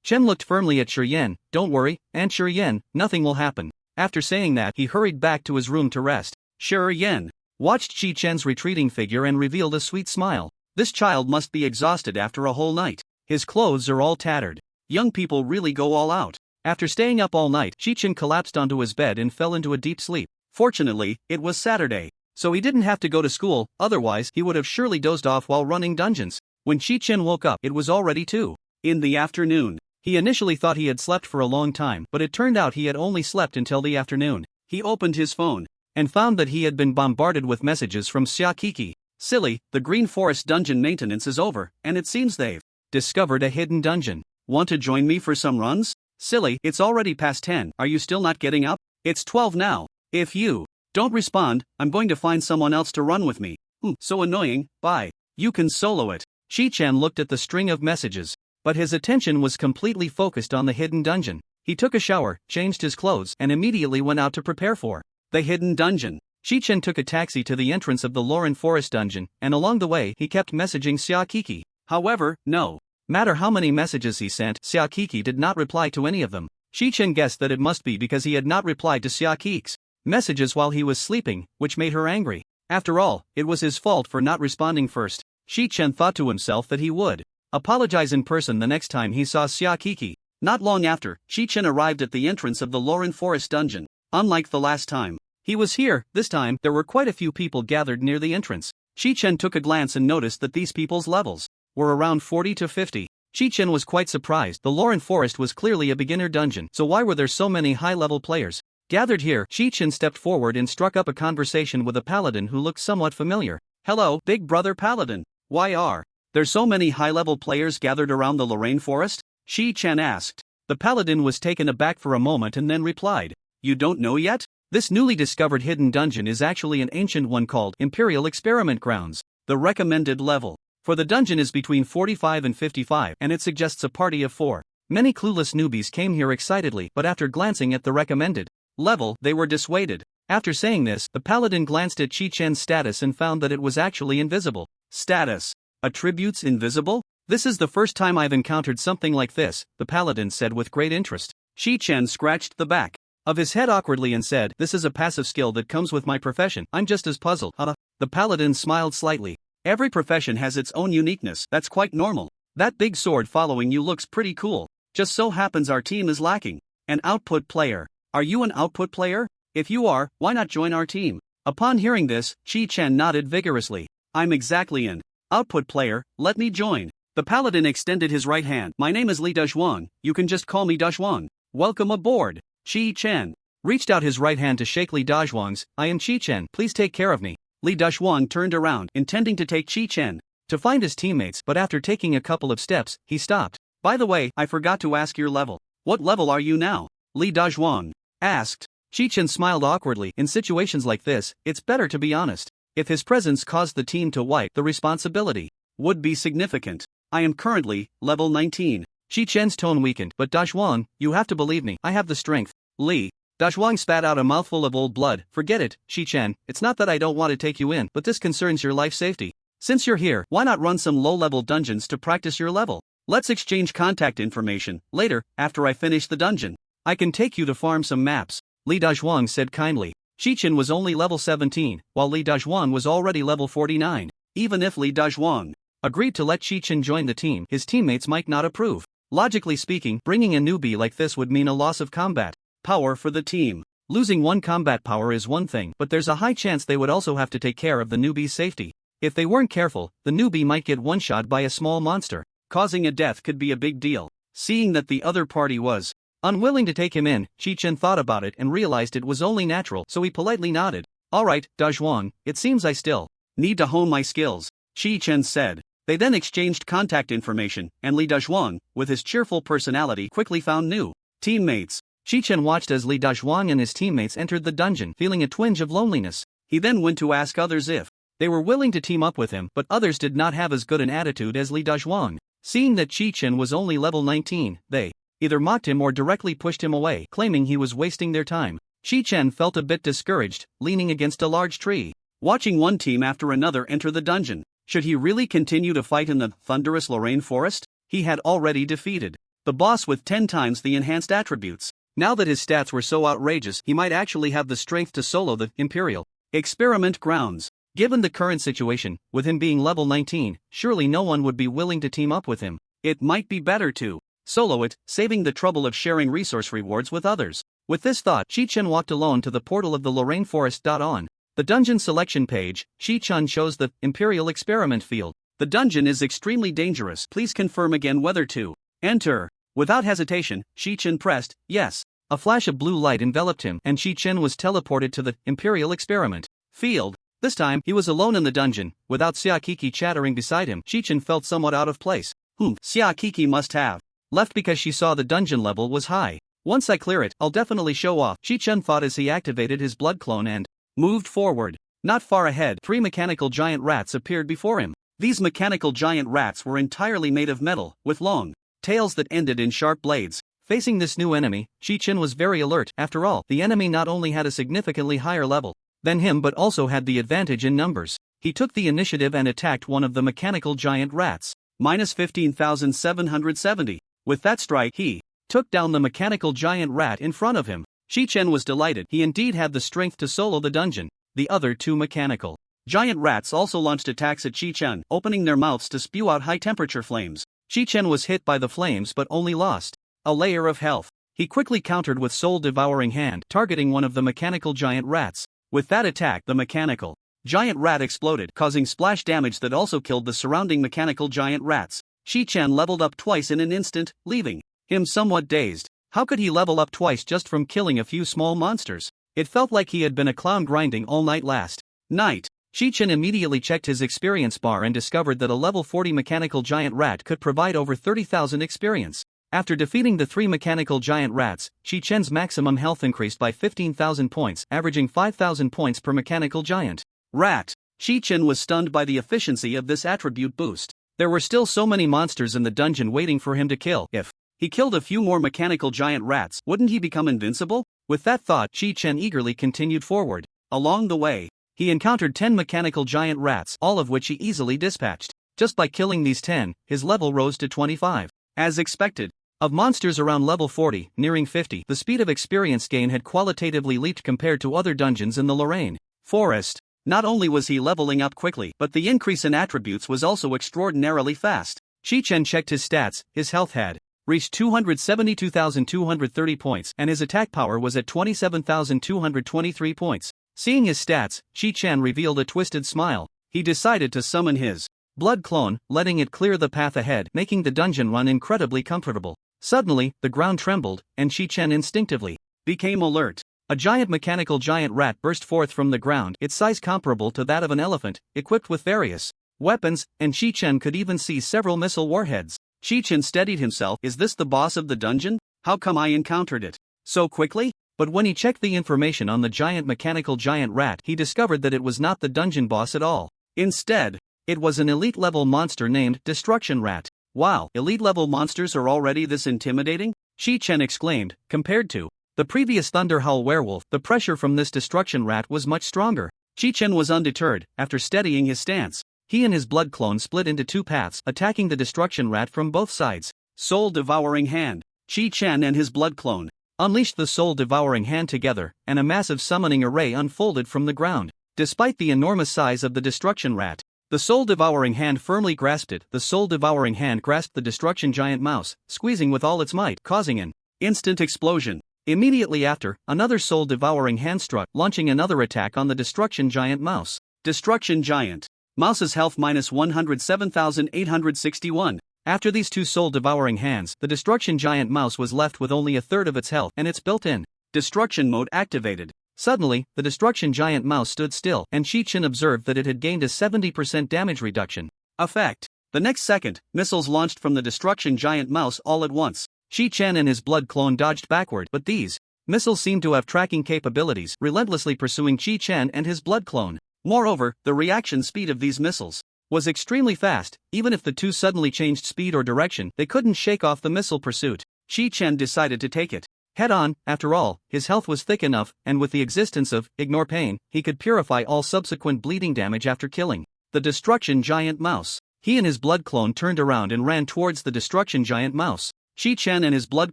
Chen looked firmly at Shiyan. Don't worry, Aunt Shiyan, nothing will happen. After saying that, he hurried back to his room to rest. Shiyan watched Chi Chen's retreating figure and revealed a sweet smile. This child must be exhausted after a whole night. His clothes are all tattered. Young people really go all out. After staying up all night, Chi Chen collapsed onto his bed and fell into a deep sleep. Fortunately, it was Saturday, so he didn't have to go to school, otherwise he would have surely dozed off while running dungeons. When Chi Chen woke up, it was already 2 in the afternoon. He initially thought he had slept for a long time, but it turned out he had only slept until the afternoon. He opened his phone and found that he had been bombarded with messages from Xia Kiki. Silly, the Green Forest dungeon maintenance is over, and it seems they've discovered a hidden dungeon. Want to join me for some runs? Silly, it's already past 10, are you still not getting up? It's 12 now. If you don't respond, I'm going to find someone else to run with me. So annoying, bye. You can solo it. Chi Chen looked at the string of messages, but his attention was completely focused on the hidden dungeon. He took a shower, changed his clothes, and immediately went out to prepare for the hidden dungeon. Chi Chen took a taxi to the entrance of the Lauren Forest dungeon, and along the way he kept messaging Xia Kiki. However, no matter how many messages he sent, Xia Kiki did not reply to any of them. Chi Chen guessed that it must be because he had not replied to Xia Kiki's messages while he was sleeping, which made her angry. After all, it was his fault for not responding first. Chi Chen thought to himself that he would apologize in person the next time he saw Xia Kiki. Not long after, Chi Chen arrived at the entrance of the Lauren Forest dungeon. Unlike the last time he was here, this time there were quite a few people gathered near the entrance. Chi Chen took a glance and noticed that these people's levels were around 40 to 50. Chi Chen was quite surprised. The Lauren Forest was clearly a beginner dungeon, so why were there so many high-level players gathered here? Chi Chen stepped forward and struck up a conversation with a paladin who looked somewhat familiar. Hello, big brother paladin. Why are there so many high-level players gathered around the Lauren Forest? Chi Chen asked. The paladin was taken aback for a moment and then replied, You don't know yet? This newly discovered hidden dungeon is actually an ancient one called Imperial Experiment Grounds. The recommended level for the dungeon is between 45 and 55, and it suggests a party of 4. Many clueless newbies came here excitedly, but after glancing at the recommended level, they were dissuaded. After saying this, the paladin glanced at Chi Chen's status and found that it was actually invisible. Status: attributes invisible? This is the first time I've encountered something like this, the paladin said with great interest. Chi Chen scratched the back of his head awkwardly and said, This is a passive skill that comes with my profession. I'm just as puzzled. The paladin smiled slightly. Every profession has its own uniqueness. That's quite normal. That big sword following you looks pretty cool. Just so happens our team is lacking an output player. Are you an output player? If you are, why not join our team? Upon hearing this, Chi Chen nodded vigorously. I'm exactly an output player, let me join. The paladin extended his right hand. My name is Li Dazhuang, you can just call me Dazhuang. Welcome aboard. Chi Chen reached out his right hand to shake Li Dazhuang's. I am Chi Chen, please take care of me. Li Dazhuang turned around, intending to take Chi Chen to find his teammates, but after taking a couple of steps, he stopped. By the way, I forgot to ask your level. What level are you now? Li Dazhuang asked. Chi Chen smiled awkwardly. In situations like this, it's better to be honest. If his presence caused the team to wipe, the responsibility would be significant. I am currently level 19. Chi Chen's tone weakened. But Dazhuang, you have to believe me, I have the strength. Li Dazhuang spat out a mouthful of old blood. Forget it, Chi Chen, it's not that I don't want to take you in, but this concerns your life safety. Since you're here, why not run some low-level dungeons to practice your level? Let's exchange contact information later, after I finish the dungeon. I can take you to farm some maps, Li Dazhuang said kindly. Chi Chen was only level 17, while Li Dazhuang was already level 49. Even if Li Dazhuang agreed to let Chi Chen join the team, his teammates might not approve. Logically speaking, bringing a newbie like this would mean a loss of combat power for the team. Losing one combat power is one thing, but there's a high chance they would also have to take care of the newbie's safety. If they weren't careful, the newbie might get one-shot by a small monster. Causing a death could be a big deal. Seeing that the other party was unwilling to take him in, Chi Chen thought about it and realized it was only natural, so he politely nodded. Alright, Dazhuang, it seems I still need to hone my skills, Chi Chen said. They then exchanged contact information, and Li Dazhuang, with his cheerful personality, quickly found new teammates. Chi Chen watched as Li Dazhuang and his teammates entered the dungeon, feeling a twinge of loneliness. He then went to ask others if they were willing to team up with him, but others did not have as good an attitude as Li Dazhuang. Seeing that Chi Chen was only level 19, they either mocked him or directly pushed him away, claiming he was wasting their time. Chi Chen felt a bit discouraged, leaning against a large tree, watching one team after another enter the dungeon. Should he really continue to fight in the thunderous Lauren Forest? He had already defeated the boss with 10 times the enhanced attributes. Now that his stats were so outrageous, he might actually have the strength to solo the Imperial Experiment Grounds. Given the current situation, with him being level 19, surely no one would be willing to team up with him. It might be better to solo it, saving the trouble of sharing resource rewards with others. With this thought, Shi-Chen walked alone to the portal of the Lorraine Forest. On the dungeon selection page, Shi-Chen chose the Imperial Experiment Field. The dungeon is extremely dangerous. Please confirm again whether to enter. Without hesitation, Shi-Chen pressed yes. A flash of blue light enveloped him, and Shi-Chen was teleported to the Imperial Experiment Field. This time, he was alone in the dungeon, without Xiaokiki chattering beside him. Shi-Chen felt somewhat out of place. Xiaokiki must have left because she saw the dungeon level was high. Once I clear it, I'll definitely show off, Shi-Chen thought as he activated his blood clone and moved forward. Not far ahead, 3 mechanical giant rats appeared before him. These mechanical giant rats were entirely made of metal, with long tails that ended in sharp blades. Facing this new enemy, Shi-Chen was very alert. After all, the enemy not only had a significantly higher level than him but also had the advantage in numbers. He took the initiative and attacked one of the mechanical giant rats. Minus 15,770. With that strike, he took down the mechanical giant rat in front of him. Shi-Chen was delighted. He indeed had the strength to solo the dungeon. The other 2 mechanical giant rats also launched attacks at Shi-Chen, opening their mouths to spew out high-temperature flames. Shi-Chen was hit by the flames but only lost a layer of health. He quickly countered with soul-devouring hand, targeting one of the mechanical giant rats. With that attack, the mechanical giant rat exploded, causing splash damage that also killed the surrounding mechanical giant rats. Shi-Chen leveled up twice in an instant, leaving him somewhat dazed. How could he level up twice just from killing a few small monsters? It felt like he had been a clown grinding all night last night. Shi-Chen immediately checked his experience bar and discovered that a level 40 mechanical giant rat could provide over 30,000 experience. After defeating the 3 mechanical giant rats, Shi-Chen's maximum health increased by 15,000 points, averaging 5,000 points per mechanical giant rat. Shi-Chen was stunned by the efficiency of this attribute boost. There were still so many monsters in the dungeon waiting for him to kill. If he killed a few more mechanical giant rats, wouldn't he become invincible? With that thought, Shi-Chen eagerly continued forward. Along the way, he encountered 10 mechanical giant rats, all of which he easily dispatched. Just by killing these 10, his level rose to 25. As expected, of monsters around level 40, nearing 50, the speed of experience gain had qualitatively leaped compared to other dungeons in the Lorraine Forest. Not only was he leveling up quickly, but the increase in attributes was also extraordinarily fast. Shi-Chen checked his stats. His health had reached 272,230 points, and his attack power was at 27,223 points. Seeing his stats, Shi-Chen revealed a twisted smile. He decided to summon his blood clone, letting it clear the path ahead, making the dungeon run incredibly comfortable. Suddenly, the ground trembled, and Shi-Chen instinctively became alert. A giant mechanical giant rat burst forth from the ground, its size comparable to that of an elephant, equipped with various weapons, and Shi-Chen could even see several missile warheads. Shi-Chen steadied himself. Is this the boss of the dungeon? How come I encountered it so quickly? But when he checked the information on the giant mechanical giant rat, he discovered that it was not the dungeon boss at all. Instead, it was an elite-level monster named Destruction Rat. Wow, elite-level monsters are already this intimidating? Shi-Chen exclaimed. Compared to the previous Thunderhowl werewolf, the pressure from this Destruction Rat was much stronger. Shi-Chen was undeterred. After steadying his stance, he and his blood clone split into 2 paths, attacking the Destruction Rat from both sides. Soul-devouring hand. Shi-Chen and his blood clone unleashed the soul-devouring hand together, and a massive summoning array unfolded from the ground. Despite the enormous size of the Destruction Rat, the soul-devouring hand firmly grasped it. The soul-devouring hand grasped the Destruction Giant Mouse, squeezing with all its might, causing an instant explosion. Immediately after, another soul-devouring hand struck, launching another attack on the Destruction Giant Mouse. Destruction Giant Mouse's health minus 107,861. After these 2 soul-devouring hands, the Destruction Giant Mouse was left with only a third of its health, and its built-in destruction mode activated. Suddenly, the Destruction Giant Mouse stood still, and Shi-Chen observed that it had gained a 70% damage reduction effect. The next second, missiles launched from the Destruction Giant Mouse all at once. Shi-Chen and his blood clone dodged backward, but these missiles seemed to have tracking capabilities, relentlessly pursuing Shi-Chen and his blood clone. Moreover, the reaction speed of these missiles was extremely fast. Even if the 2 suddenly changed speed or direction, they couldn't shake off the missile pursuit. Shi-Chen decided to take it head on. After all, his health was thick enough, and with the existence of Ignore Pain, he could purify all subsequent bleeding damage after killing the Destruction Giant Mouse. He and his blood clone turned around and ran towards the Destruction Giant Mouse. Chi-Chen and his blood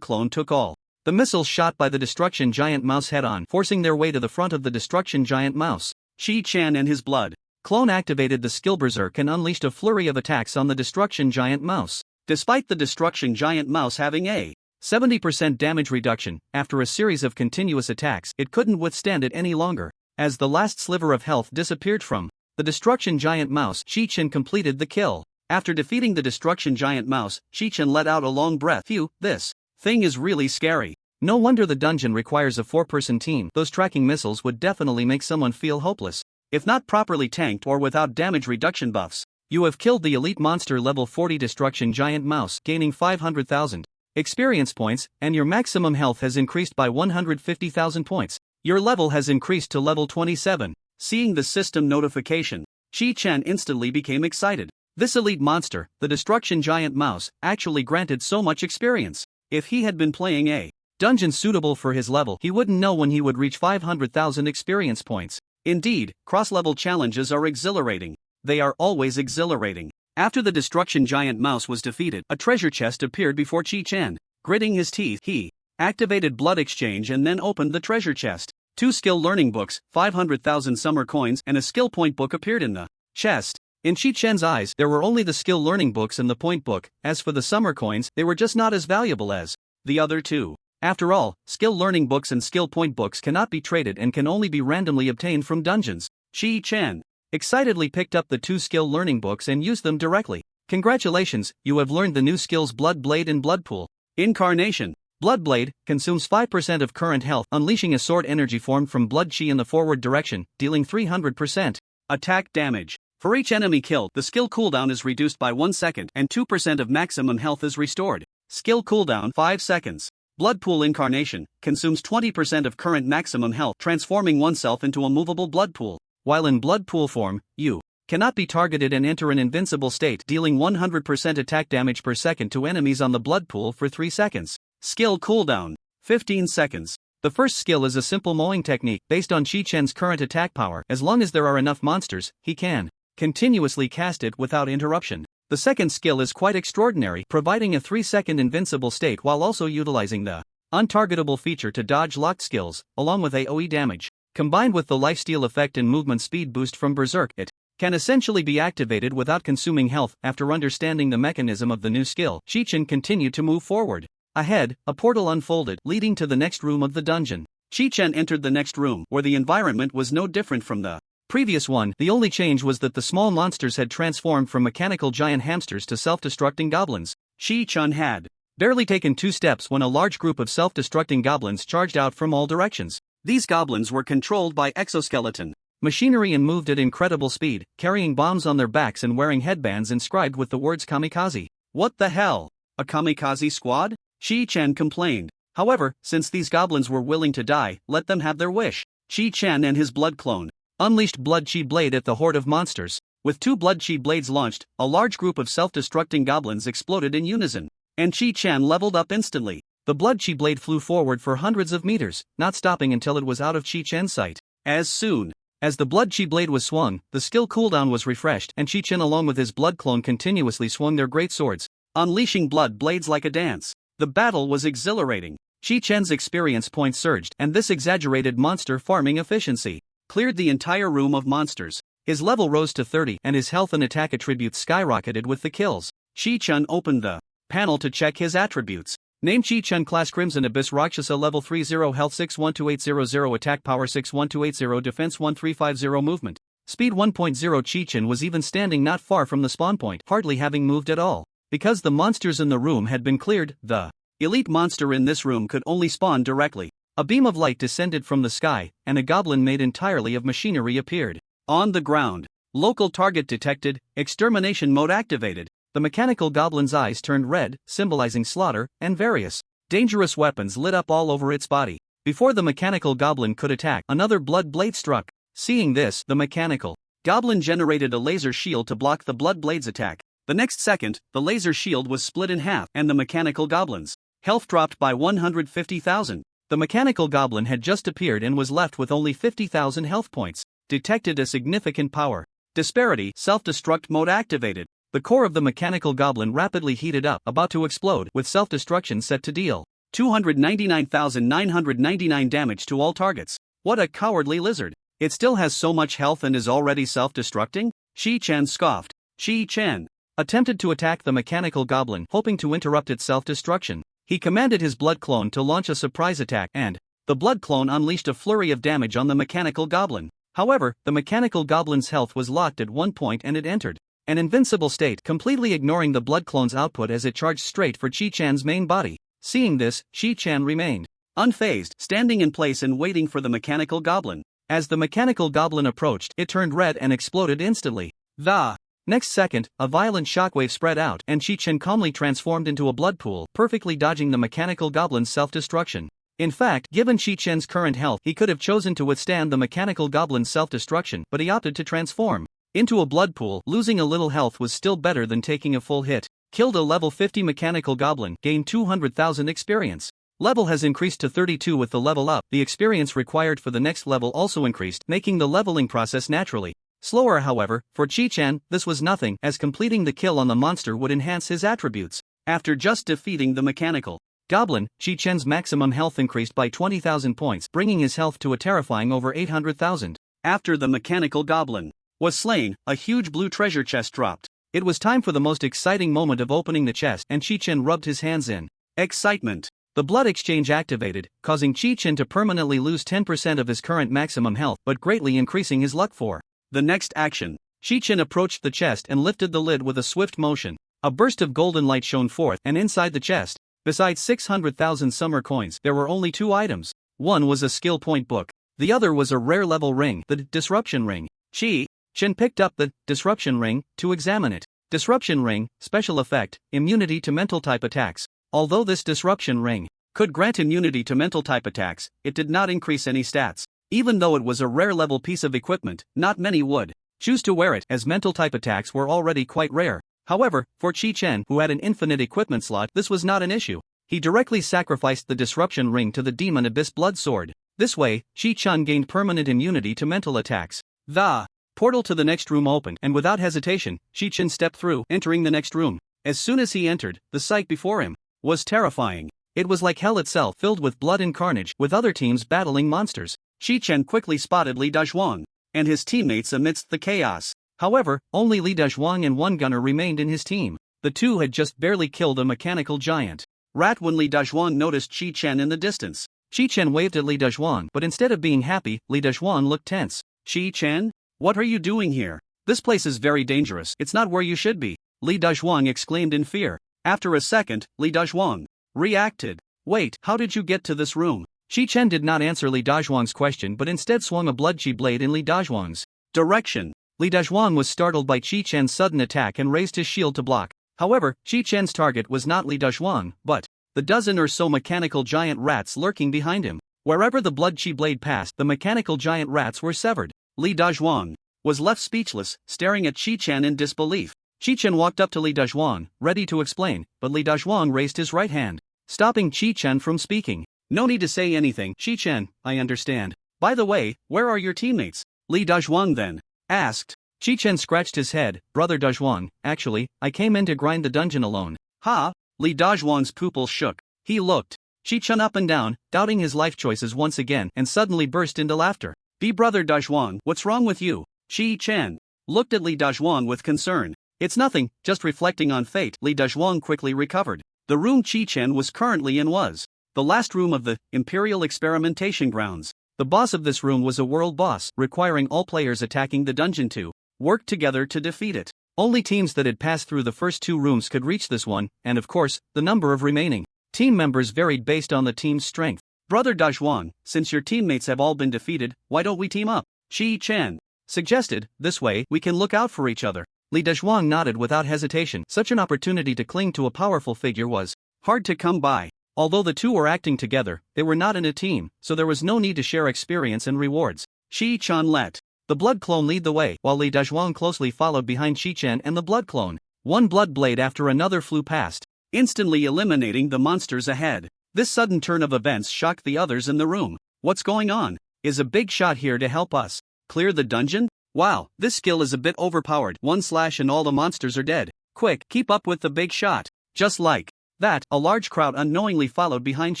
clone took all the missiles shot by the Destruction Giant Mouse head-on, forcing their way to the front of the Destruction Giant Mouse. Chi-Chen and his blood clone activated the skill Berserk and unleashed a flurry of attacks on the Destruction Giant Mouse. Despite the Destruction Giant Mouse having a 70% damage reduction, after a series of continuous attacks, it couldn't withstand it any longer. As the last sliver of health disappeared from the Destruction Giant Mouse, Chi-Chen completed the kill. After defeating the Destruction Giant Mouse, Chi-Chen let out a long breath. Phew, this thing is really scary. No wonder the dungeon requires a 4-person team. Those tracking missiles would definitely make someone feel hopeless. If not properly tanked or without damage reduction buffs. You have killed the elite monster level 40 Destruction Giant Mouse, gaining 500,000 experience points, and your maximum health has increased by 150,000 points. Your level has increased to level 27. Seeing the system notification, Chi-Chen instantly became excited. This elite monster, the Destruction Giant Mouse, actually granted so much experience. If he had been playing a dungeon suitable for his level, he wouldn't know when he would reach 500,000 experience points. Indeed, cross-level challenges are exhilarating. They are always exhilarating. After the Destruction Giant Mouse was defeated, a treasure chest appeared before Chi-Chen. Gritting his teeth, he activated Blood Exchange and then opened the treasure chest. 2 skill learning books, 500,000 summer coins, and a skill point book appeared in the chest. In Chi-Chen's eyes, there were only the skill learning books and the point book. As for the summer coins, they were just not as valuable as the other two. After all, skill learning books and skill point books cannot be traded and can only be randomly obtained from dungeons. Chi-Chen excitedly picked up the 2 skill learning books and used them directly. Congratulations, you have learned the new skills Blood Blade and Blood Pool. Incarnation. Blood Blade consumes 5% of current health, unleashing a sword energy formed from blood chi in the forward direction, dealing 300% attack damage. For each enemy killed, the skill cooldown is reduced by 1 second and 2% of maximum health is restored. Skill cooldown 5 seconds. Blood Pool Incarnation consumes 20% of current maximum health, transforming oneself into a movable blood pool. While in blood pool form, you cannot be targeted and enter an invincible state, dealing 100% attack damage per second to enemies on the blood pool for 3 seconds. Skill cooldown 15 seconds. The first skill is a simple mowing technique based on Chi-Chen's current attack power. As long as there are enough monsters, he can continuously cast it without interruption. The second skill is quite extraordinary, providing a 3-second invincible state while also utilizing the untargetable feature to dodge locked skills, along with AoE damage. Combined with the lifesteal effect and movement speed boost from Berserk, it can essentially be activated without consuming health. After understanding the mechanism of the new skill, Chi-Chen continued to move forward. Ahead, a portal unfolded, leading to the next room of the dungeon. Chi-Chen entered the next room, where the environment was no different from the previous one. The only change was that the small monsters had transformed from mechanical giant hamsters to self-destructing goblins. Chi-Chen had barely taken 2 steps when a large group of self-destructing goblins charged out from all directions. These goblins were controlled by exoskeleton machinery and moved at incredible speed, carrying bombs on their backs and wearing headbands inscribed with the words kamikaze. What the hell? A kamikaze squad? Chi-Chen complained. However, since these goblins were willing to die, let them have their wish. Chi-Chen and his blood clone unleashed Blood Chi Blade at the horde of monsters. With 2 Blood Chi Blades launched, a large group of self-destructing goblins exploded in unison, and Chi-Chen leveled up instantly. The Blood Chi Blade flew forward for hundreds of meters, not stopping until it was out of Chi-Chen's sight. As soon as the Blood Chi Blade was swung, the skill cooldown was refreshed, and Chi-Chen along with his blood clone continuously swung their great swords, unleashing blood blades like a dance. The battle was exhilarating. Chi-Chen's experience points surged, and this exaggerated monster farming efficiency cleared the entire room of monsters. His level rose to 30, and his health and attack attributes skyrocketed with the kills. Chi-Chen opened the panel to check his attributes. Name Chi-Chen class Crimson Abyss Rakshasa level 30 health 612800 attack power 61280 defense 1350 movement speed 1.0. Chi-Chen was even standing not far from the spawn point, hardly having moved at all. Because the monsters in the room had been cleared, the elite monster in this room could only spawn directly. A beam of light descended from the sky, and a goblin made entirely of machinery appeared. On the ground, local target detected, extermination mode activated. The mechanical goblin's eyes turned red, symbolizing slaughter, and various dangerous weapons lit up all over its body. Before the mechanical goblin could attack, another blood blade struck. Seeing this, the mechanical goblin generated a laser shield to block the blood blade's attack. The next second, the laser shield was split in half, and the mechanical goblin's health dropped by 150,000. The mechanical goblin had just appeared and was left with only 50,000 health points. Detected a significant power disparity. Self-destruct mode activated. The core of the mechanical goblin rapidly heated up, about to explode, with self-destruction set to deal 299,999 damage to all targets. What a cowardly lizard. It still has so much health and is already self-destructing? Shi-chan scoffed. Shi-chan attempted to attack the mechanical goblin, hoping to interrupt its self-destruction. He commanded his blood clone to launch a surprise attack, and the blood clone unleashed a flurry of damage on the mechanical goblin. However, the mechanical goblin's health was locked at one point and it entered an invincible state, completely ignoring the blood clone's output as it charged straight for Shi-chan's main body. Seeing this, Shi-chan remained unfazed, standing in place and waiting for the mechanical goblin. As the mechanical goblin approached, it turned red and exploded instantly. The next second, a violent shockwave spread out and Shi-chan calmly transformed into a blood pool, perfectly dodging the mechanical goblin's self-destruction. In fact, given Shi-chan's current health, he could have chosen to withstand the mechanical goblin's self-destruction, but he opted to transform into a blood pool. Losing a little health was still better than taking a full hit. Killed a level 50 mechanical goblin, gained 200,000 experience. Level has increased to 32 with the level up. The experience required for the next level also increased, making the leveling process naturally slower. However, for Shi-chan, this was nothing, as completing the kill on the monster would enhance his attributes. After just defeating the mechanical goblin, Shi-chan's maximum health increased by 20,000 points, bringing his health to a terrifying over 800,000. After the mechanical goblin was slain, a huge blue treasure chest dropped. It was time for the most exciting moment of opening the chest, and Shi-chan rubbed his hands in excitement. The blood exchange activated, causing Shi-chan to permanently lose 10% of his current maximum health, but greatly increasing his luck for the next action. Shi-chan approached the chest and lifted the lid with a swift motion. A burst of golden light shone forth, and inside the chest, besides 600,000 summer coins, there were only two items. One was a skill point book. The other was a rare level ring, the Disruption Ring. Shi-chan picked up the Disruption Ring to examine it. Disruption Ring, special effect, immunity to mental type attacks. Although this Disruption Ring could grant immunity to mental type attacks, it did not increase any stats. Even though it was a rare level piece of equipment, not many would choose to wear it, as mental type attacks were already quite rare. However, for Shi-chan, who had an infinite equipment slot, this was not an issue. He directly sacrificed the Disruption Ring to the Demon Abyss Blood Sword. This way, Shi-chan gained permanent immunity to mental attacks. The portal to the next room opened, and without hesitation, Shi-chan stepped through, entering the next room. As soon as he entered, the sight before him was terrifying. It was like hell itself, filled with blood and carnage, with other teams battling monsters. Shi-chan quickly spotted Li Dazhuang and his teammates amidst the chaos. However, only Li Dazhuang and one gunner remained in his team. The two had just barely killed a mechanical giant rat when Li Dazhuang noticed Shi-chan in the distance. Shi-chan waved at Li Dazhuang, but instead of being happy, Li Dazhuang looked tense. Shi-chan? What are you doing here? This place is very dangerous. It's not where you should be. Li Dazhuang exclaimed in fear. After a second, Li Dazhuang reacted. Wait, how did you get to this room? Shi-chan did not answer Li Dazhuang's question but instead swung a blood chi blade in Li Dazhuang's direction. Li Dazhuang was startled by Shi-chan's sudden attack and raised his shield to block. However, Shi-chan's target was not Li Dazhuang, but the dozen or so mechanical giant rats lurking behind him. Wherever the blood chi blade passed, the mechanical giant rats were severed. Li Dazhuang was left speechless, staring at Shi-chan in disbelief. Shi-chan walked up to Li Dazhuang, ready to explain, but Li Dazhuang raised his right hand, stopping Shi-chan from speaking. No need to say anything, Shi-chan, I understand. By the way, where are your teammates? Li Dazhuang then asked. Shi-chan scratched his head. Brother Dazhuang, actually, I came in to grind the dungeon alone. Ha! Li Dazhuang's pupils shook. He looked Shi-chan up and down, doubting his life choices once again, and suddenly burst into laughter. Brother Dazhuang, what's wrong with you? Shi-chan looked at Li Dazhuang with concern. It's nothing, just reflecting on fate. Li Dazhuang quickly recovered. The room Shi-chan was currently in was the last room of the Imperial Experimentation Grounds. The boss of this room was a world boss, requiring all players attacking the dungeon to work together to defeat it. Only teams that had passed through the first two rooms could reach this one, and of course, the number of remaining team members varied based on the team's strength. Brother Dazhuang, since your teammates have all been defeated, why don't we team up? Shi-chan suggested. This way, we can look out for each other. Li Dazhuang nodded without hesitation. Such an opportunity to cling to a powerful figure was hard to come by. Although the two were acting together, they were not in a team, so there was no need to share experience and rewards. Shi-chan let the blood clone lead the way, while Li Dazhuang closely followed behind Shi-chan and the blood clone. One blood blade after another flew past, instantly eliminating the monsters ahead. This sudden turn of events shocked the others in the room. What's going on? Is a big shot here to help us clear the dungeon? Wow, this skill is a bit overpowered. One slash and all the monsters are dead. Quick, keep up with the big shot. Just like that, a large crowd unknowingly followed behind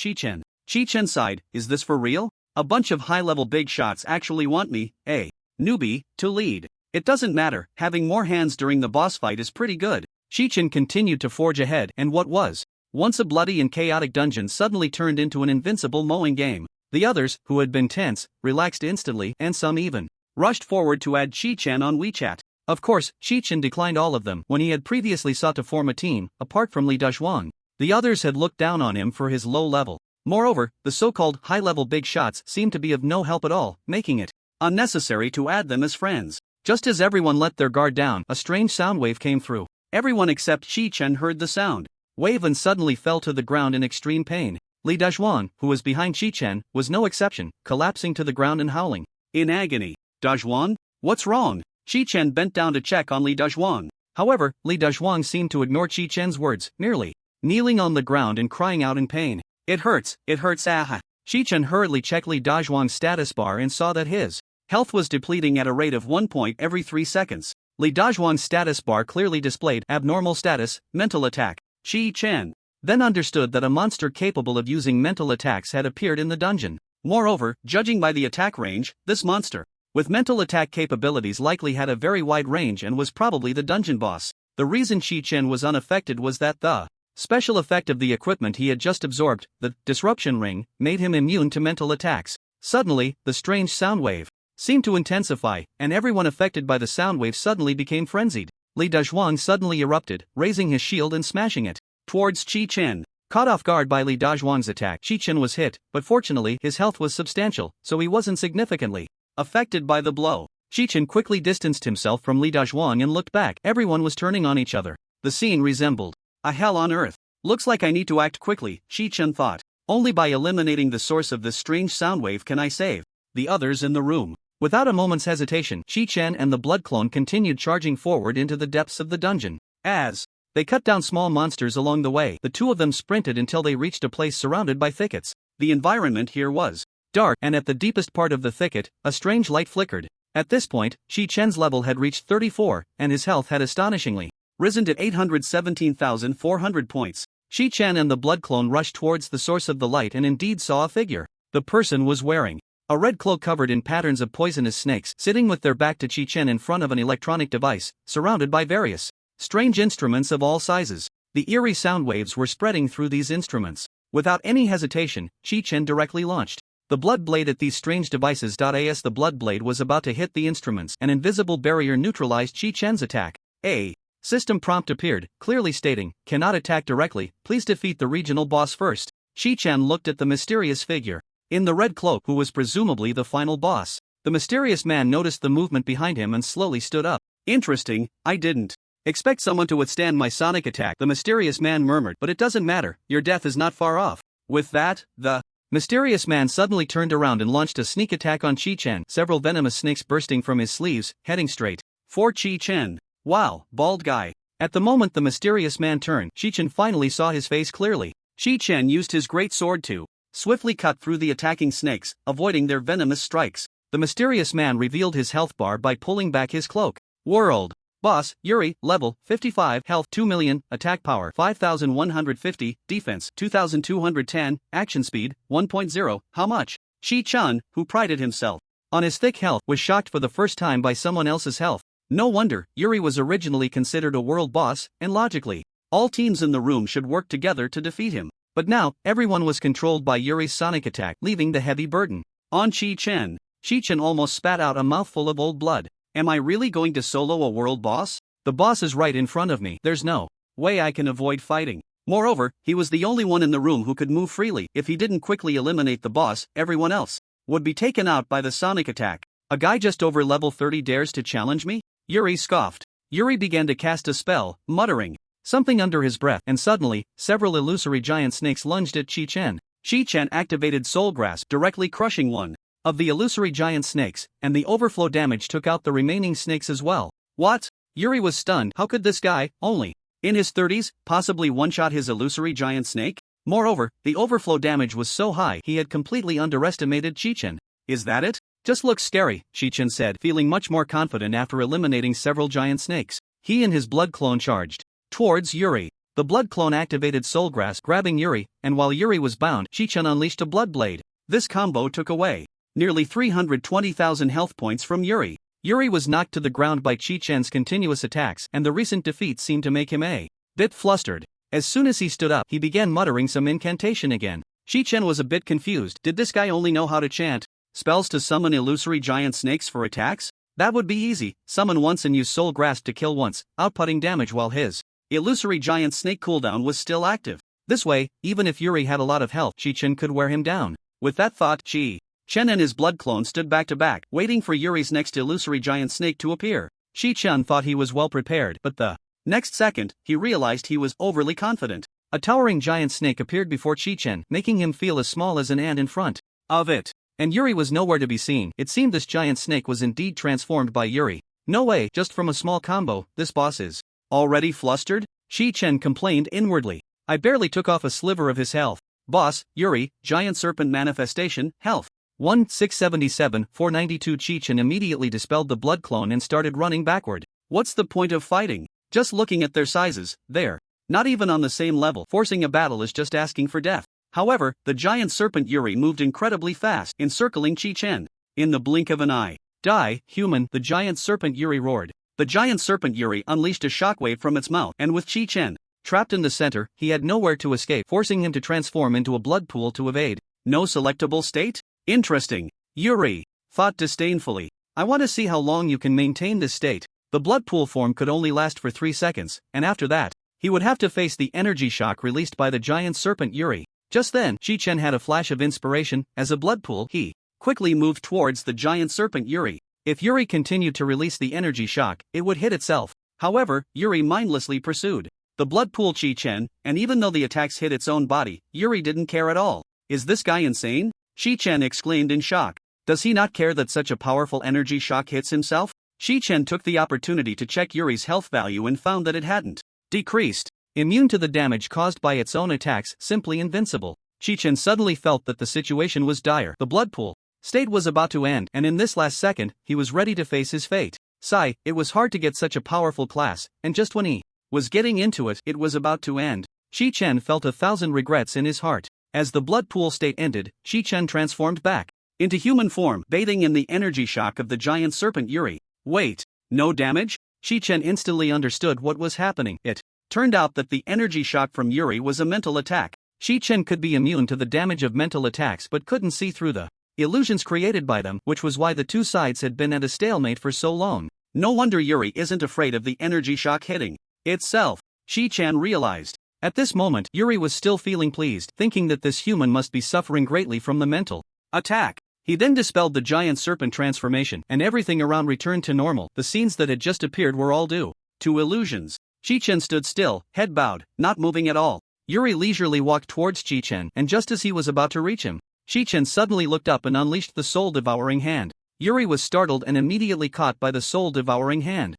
Chi-Chen. Chi-Chen sighed, is this for real? A bunch of high-level big shots actually want me, a newbie, to lead. It doesn't matter, having more hands during the boss fight is pretty good. Chi-Chen continued to forge ahead, and what was once a bloody and chaotic dungeon suddenly turned into an invincible mowing game. The others, who had been tense, relaxed instantly, and some even rushed forward to add Chi-Chen on WeChat. Of course, Chi-Chen declined all of them when he had previously sought to form a team, apart from Li Dazhuang. The others had looked down on him for his low level. Moreover, the so-called high-level big shots seemed to be of no help at all, making it unnecessary to add them as friends. Just as everyone let their guard down, a strange sound wave came through. Everyone except Chi-Chen heard the sound wave and suddenly fell to the ground in extreme pain. Li Dazhuang, who was behind Chi-Chen, was no exception, collapsing to the ground and howling in agony. Dazhuang? What's wrong? Chi-Chen bent down to check on Li Dazhuang. However, Li Dazhuang seemed to ignore Chi-Chen's words, merely kneeling on the ground and crying out in pain. It hurts, aha. Chi-Chen hurriedly checked Li Dazhuang's status bar and saw that his health was depleting at a rate of 1 point every 3 seconds. Li Dazhuang's status bar clearly displayed abnormal status, mental attack. Chi-Chen then understood that a monster capable of using mental attacks had appeared in the dungeon. Moreover, judging by the attack range, this monster with mental attack capabilities likely had a very wide range and was probably the dungeon boss. The reason Chi-Chen was unaffected was that the special effect of the equipment he had just absorbed, the disruption ring, made him immune to mental attacks. Suddenly, the strange sound wave seemed to intensify, and everyone affected by the sound wave suddenly became frenzied. Li Dazhuang suddenly erupted, raising his shield and smashing it towards Chi-Chen. Caught off guard by Li Dazhuang's attack, Chi-Chen was hit, but fortunately his health was substantial, so he wasn't significantly affected by the blow. Chi-Chen quickly distanced himself from Li Dazhuang and looked back. Everyone was turning on each other. The scene resembled a hell on earth. Looks like I need to act quickly, Chi-Chen thought. Only by eliminating the source of this strange sound wave can I save the others in the room. Without a moment's hesitation, Chi-Chen and the blood clone continued charging forward into the depths of the dungeon. As they cut down small monsters along the way, the two of them sprinted until they reached a place surrounded by thickets. The environment here was dark, and at the deepest part of the thicket, a strange light flickered. At this point, Chi-Chen's level had reached 34, and his health had astonishingly risen to 817,400 points. Chi-Chen and the blood clone rushed towards the source of the light and indeed saw a figure. The person was wearing a red cloak covered in patterns of poisonous snakes, sitting with their back to Chi-Chen in front of an electronic device, surrounded by various strange instruments of all sizes. The eerie sound waves were spreading through these instruments. Without any hesitation, Chi-Chen directly launched the blood blade at these strange devices. As the blood blade was about to hit the instruments, an invisible barrier neutralized Chi-Chen's attack. A system prompt appeared, clearly stating, "Cannot attack directly, please defeat the regional boss first." Chi-Chen looked at the mysterious figure in the red cloak, who was presumably the final boss. The mysterious man noticed the movement behind him and slowly stood up. Interesting, I didn't expect someone to withstand my sonic attack, the mysterious man murmured, but it doesn't matter, your death is not far off. With that, the mysterious man suddenly turned around and launched a sneak attack on Chi-Chen, several venomous snakes bursting from his sleeves, heading straight for Chi-Chen. Wow, bald guy. At the moment the mysterious man turned, Chi-Chen finally saw his face clearly. Chi-Chen used his great sword to swiftly cut through the attacking snakes, avoiding their venomous strikes. The mysterious man revealed his health bar by pulling back his cloak. World boss, Yuri, level 55, health 2 million, attack power 5,150, defense 2,210, action speed 1.0. How much? Chi-Chen, who prided himself on his thick health, was shocked for the first time by someone else's health. No wonder, Yuri was originally considered a world boss, and logically, all teams in the room should work together to defeat him. But now, everyone was controlled by Yuri's sonic attack, leaving the heavy burden on Chi-Chen. Chi-Chen almost spat out a mouthful of old blood. Am I really going to solo a world boss? The boss is right in front of me. There's no way I can avoid fighting. Moreover, he was the only one in the room who could move freely. If he didn't quickly eliminate the boss, everyone else would be taken out by the sonic attack. A guy just over level 30 dares to challenge me? Yuri scoffed. Yuri began to cast a spell, muttering something under his breath, and suddenly, several illusory giant snakes lunged at Chi-Chen. Chi-Chen activated Soul Grasp, directly crushing one of the illusory giant snakes, and the overflow damage took out the remaining snakes as well. What? Yuri was stunned. How could this guy, only in his 30s, possibly one-shot his illusory giant snake? Moreover, the overflow damage was so high he had completely underestimated Chi-Chen. Is that it? Just looks scary, Chi-Chen said, feeling much more confident after eliminating several giant snakes. He and his blood clone charged towards Yuri. The blood clone activated Soul Grasp, grabbing Yuri, and while Yuri was bound, Chi-Chen unleashed a blood blade. This combo took away nearly 320,000 health points from Yuri. Yuri was knocked to the ground by Chi-Chen's continuous attacks, and the recent defeat seemed to make him a bit flustered. As soon as he stood up, he began muttering some incantation again. Chi-Chen was a bit confused. Did this guy only know how to chant spells to summon illusory giant snakes for attacks? That would be easy. Summon once and use Soul Grasp to kill once, outputting damage while his illusory giant snake cooldown was still active. This way, even if Yuri had a lot of health, Chi-Chen could wear him down. With that thought, Chi-Chen and his blood clone stood back to back, waiting for Yuri's next illusory giant snake to appear. Chi-Chen thought he was well prepared, but the next second, he realized he was overly confident. A towering giant snake appeared before Chi-Chen, making him feel as small as an ant in front of it. And Yuri was nowhere to be seen. It seemed this giant snake was indeed transformed by Yuri. No way, just from a small combo, this boss is already flustered? Chi-Chen complained inwardly. I barely took off a sliver of his health. Boss, Yuri, giant serpent manifestation, health 1677, 492. Chi-Chen immediately dispelled the blood clone and started running backward. What's the point of fighting? Just looking at their sizes, they're not even on the same level. Forcing a battle is just asking for death. However, the giant serpent Yuri moved incredibly fast, encircling Chi-Chen. In the blink of an eye. Die, human, the giant serpent Yuri roared. The giant serpent Yuri unleashed a shockwave from its mouth, and with Chi-Chen trapped in the center, he had nowhere to escape, forcing him to transform into a blood pool to evade. No selectable state? Interesting. Yuri thought disdainfully. I want to see how long you can maintain this state. The blood pool form could only last for 3 seconds, and after that, he would have to face the energy shock released by the giant serpent Yuri. Just then, Chi-Chen had a flash of inspiration. As a blood pool, he quickly moved towards the giant serpent Yuri. If Yuri continued to release the energy shock, it would hit itself. However, Yuri mindlessly pursued the blood pool Chi-Chen, and even though the attacks hit its own body, Yuri didn't care at all. Is this guy insane? Chi-Chen exclaimed in shock. Does he not care that such a powerful energy shock hits himself? Chi-Chen took the opportunity to check Yuri's health value and found that it hadn't decreased. Immune to the damage caused by its own attacks, simply invincible. Chi-Chen suddenly felt that the situation was dire. The blood pool state was about to end, and in this last second, he was ready to face his fate. Sigh, it was hard to get such a powerful class, and just when he was getting into it, it was about to end. Chi-Chen felt 1,000 regrets in his heart. As the blood pool state ended, Chi-Chen transformed back into human form, bathing in the energy shock of the giant serpent Yuri. Wait, no damage? Chi-Chen instantly understood what was happening. It turned out that the energy shock from Yuri was a mental attack. Chi-Chen could be immune to the damage of mental attacks but couldn't see through the illusions created by them, which was why the two sides had been at a stalemate for so long. No wonder Yuri isn't afraid of the energy shock hitting itself, Chi-Chen realized. At this moment, Yuri was still feeling pleased, thinking that this human must be suffering greatly from the mental attack. He then dispelled the giant serpent transformation, and everything around returned to normal. The scenes that had just appeared were all due to illusions. Chi-Chen stood still, head bowed, not moving at all. Yuri leisurely walked towards Chi-Chen, and just as he was about to reach him, Chi-Chen suddenly looked up and unleashed the soul-devouring hand. Yuri was startled and immediately caught by the soul-devouring hand.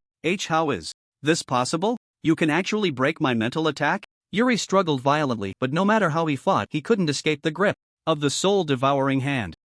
How is this possible? You can actually break my mental attack? Yuri struggled violently, but no matter how he fought, he couldn't escape the grip of the soul-devouring hand.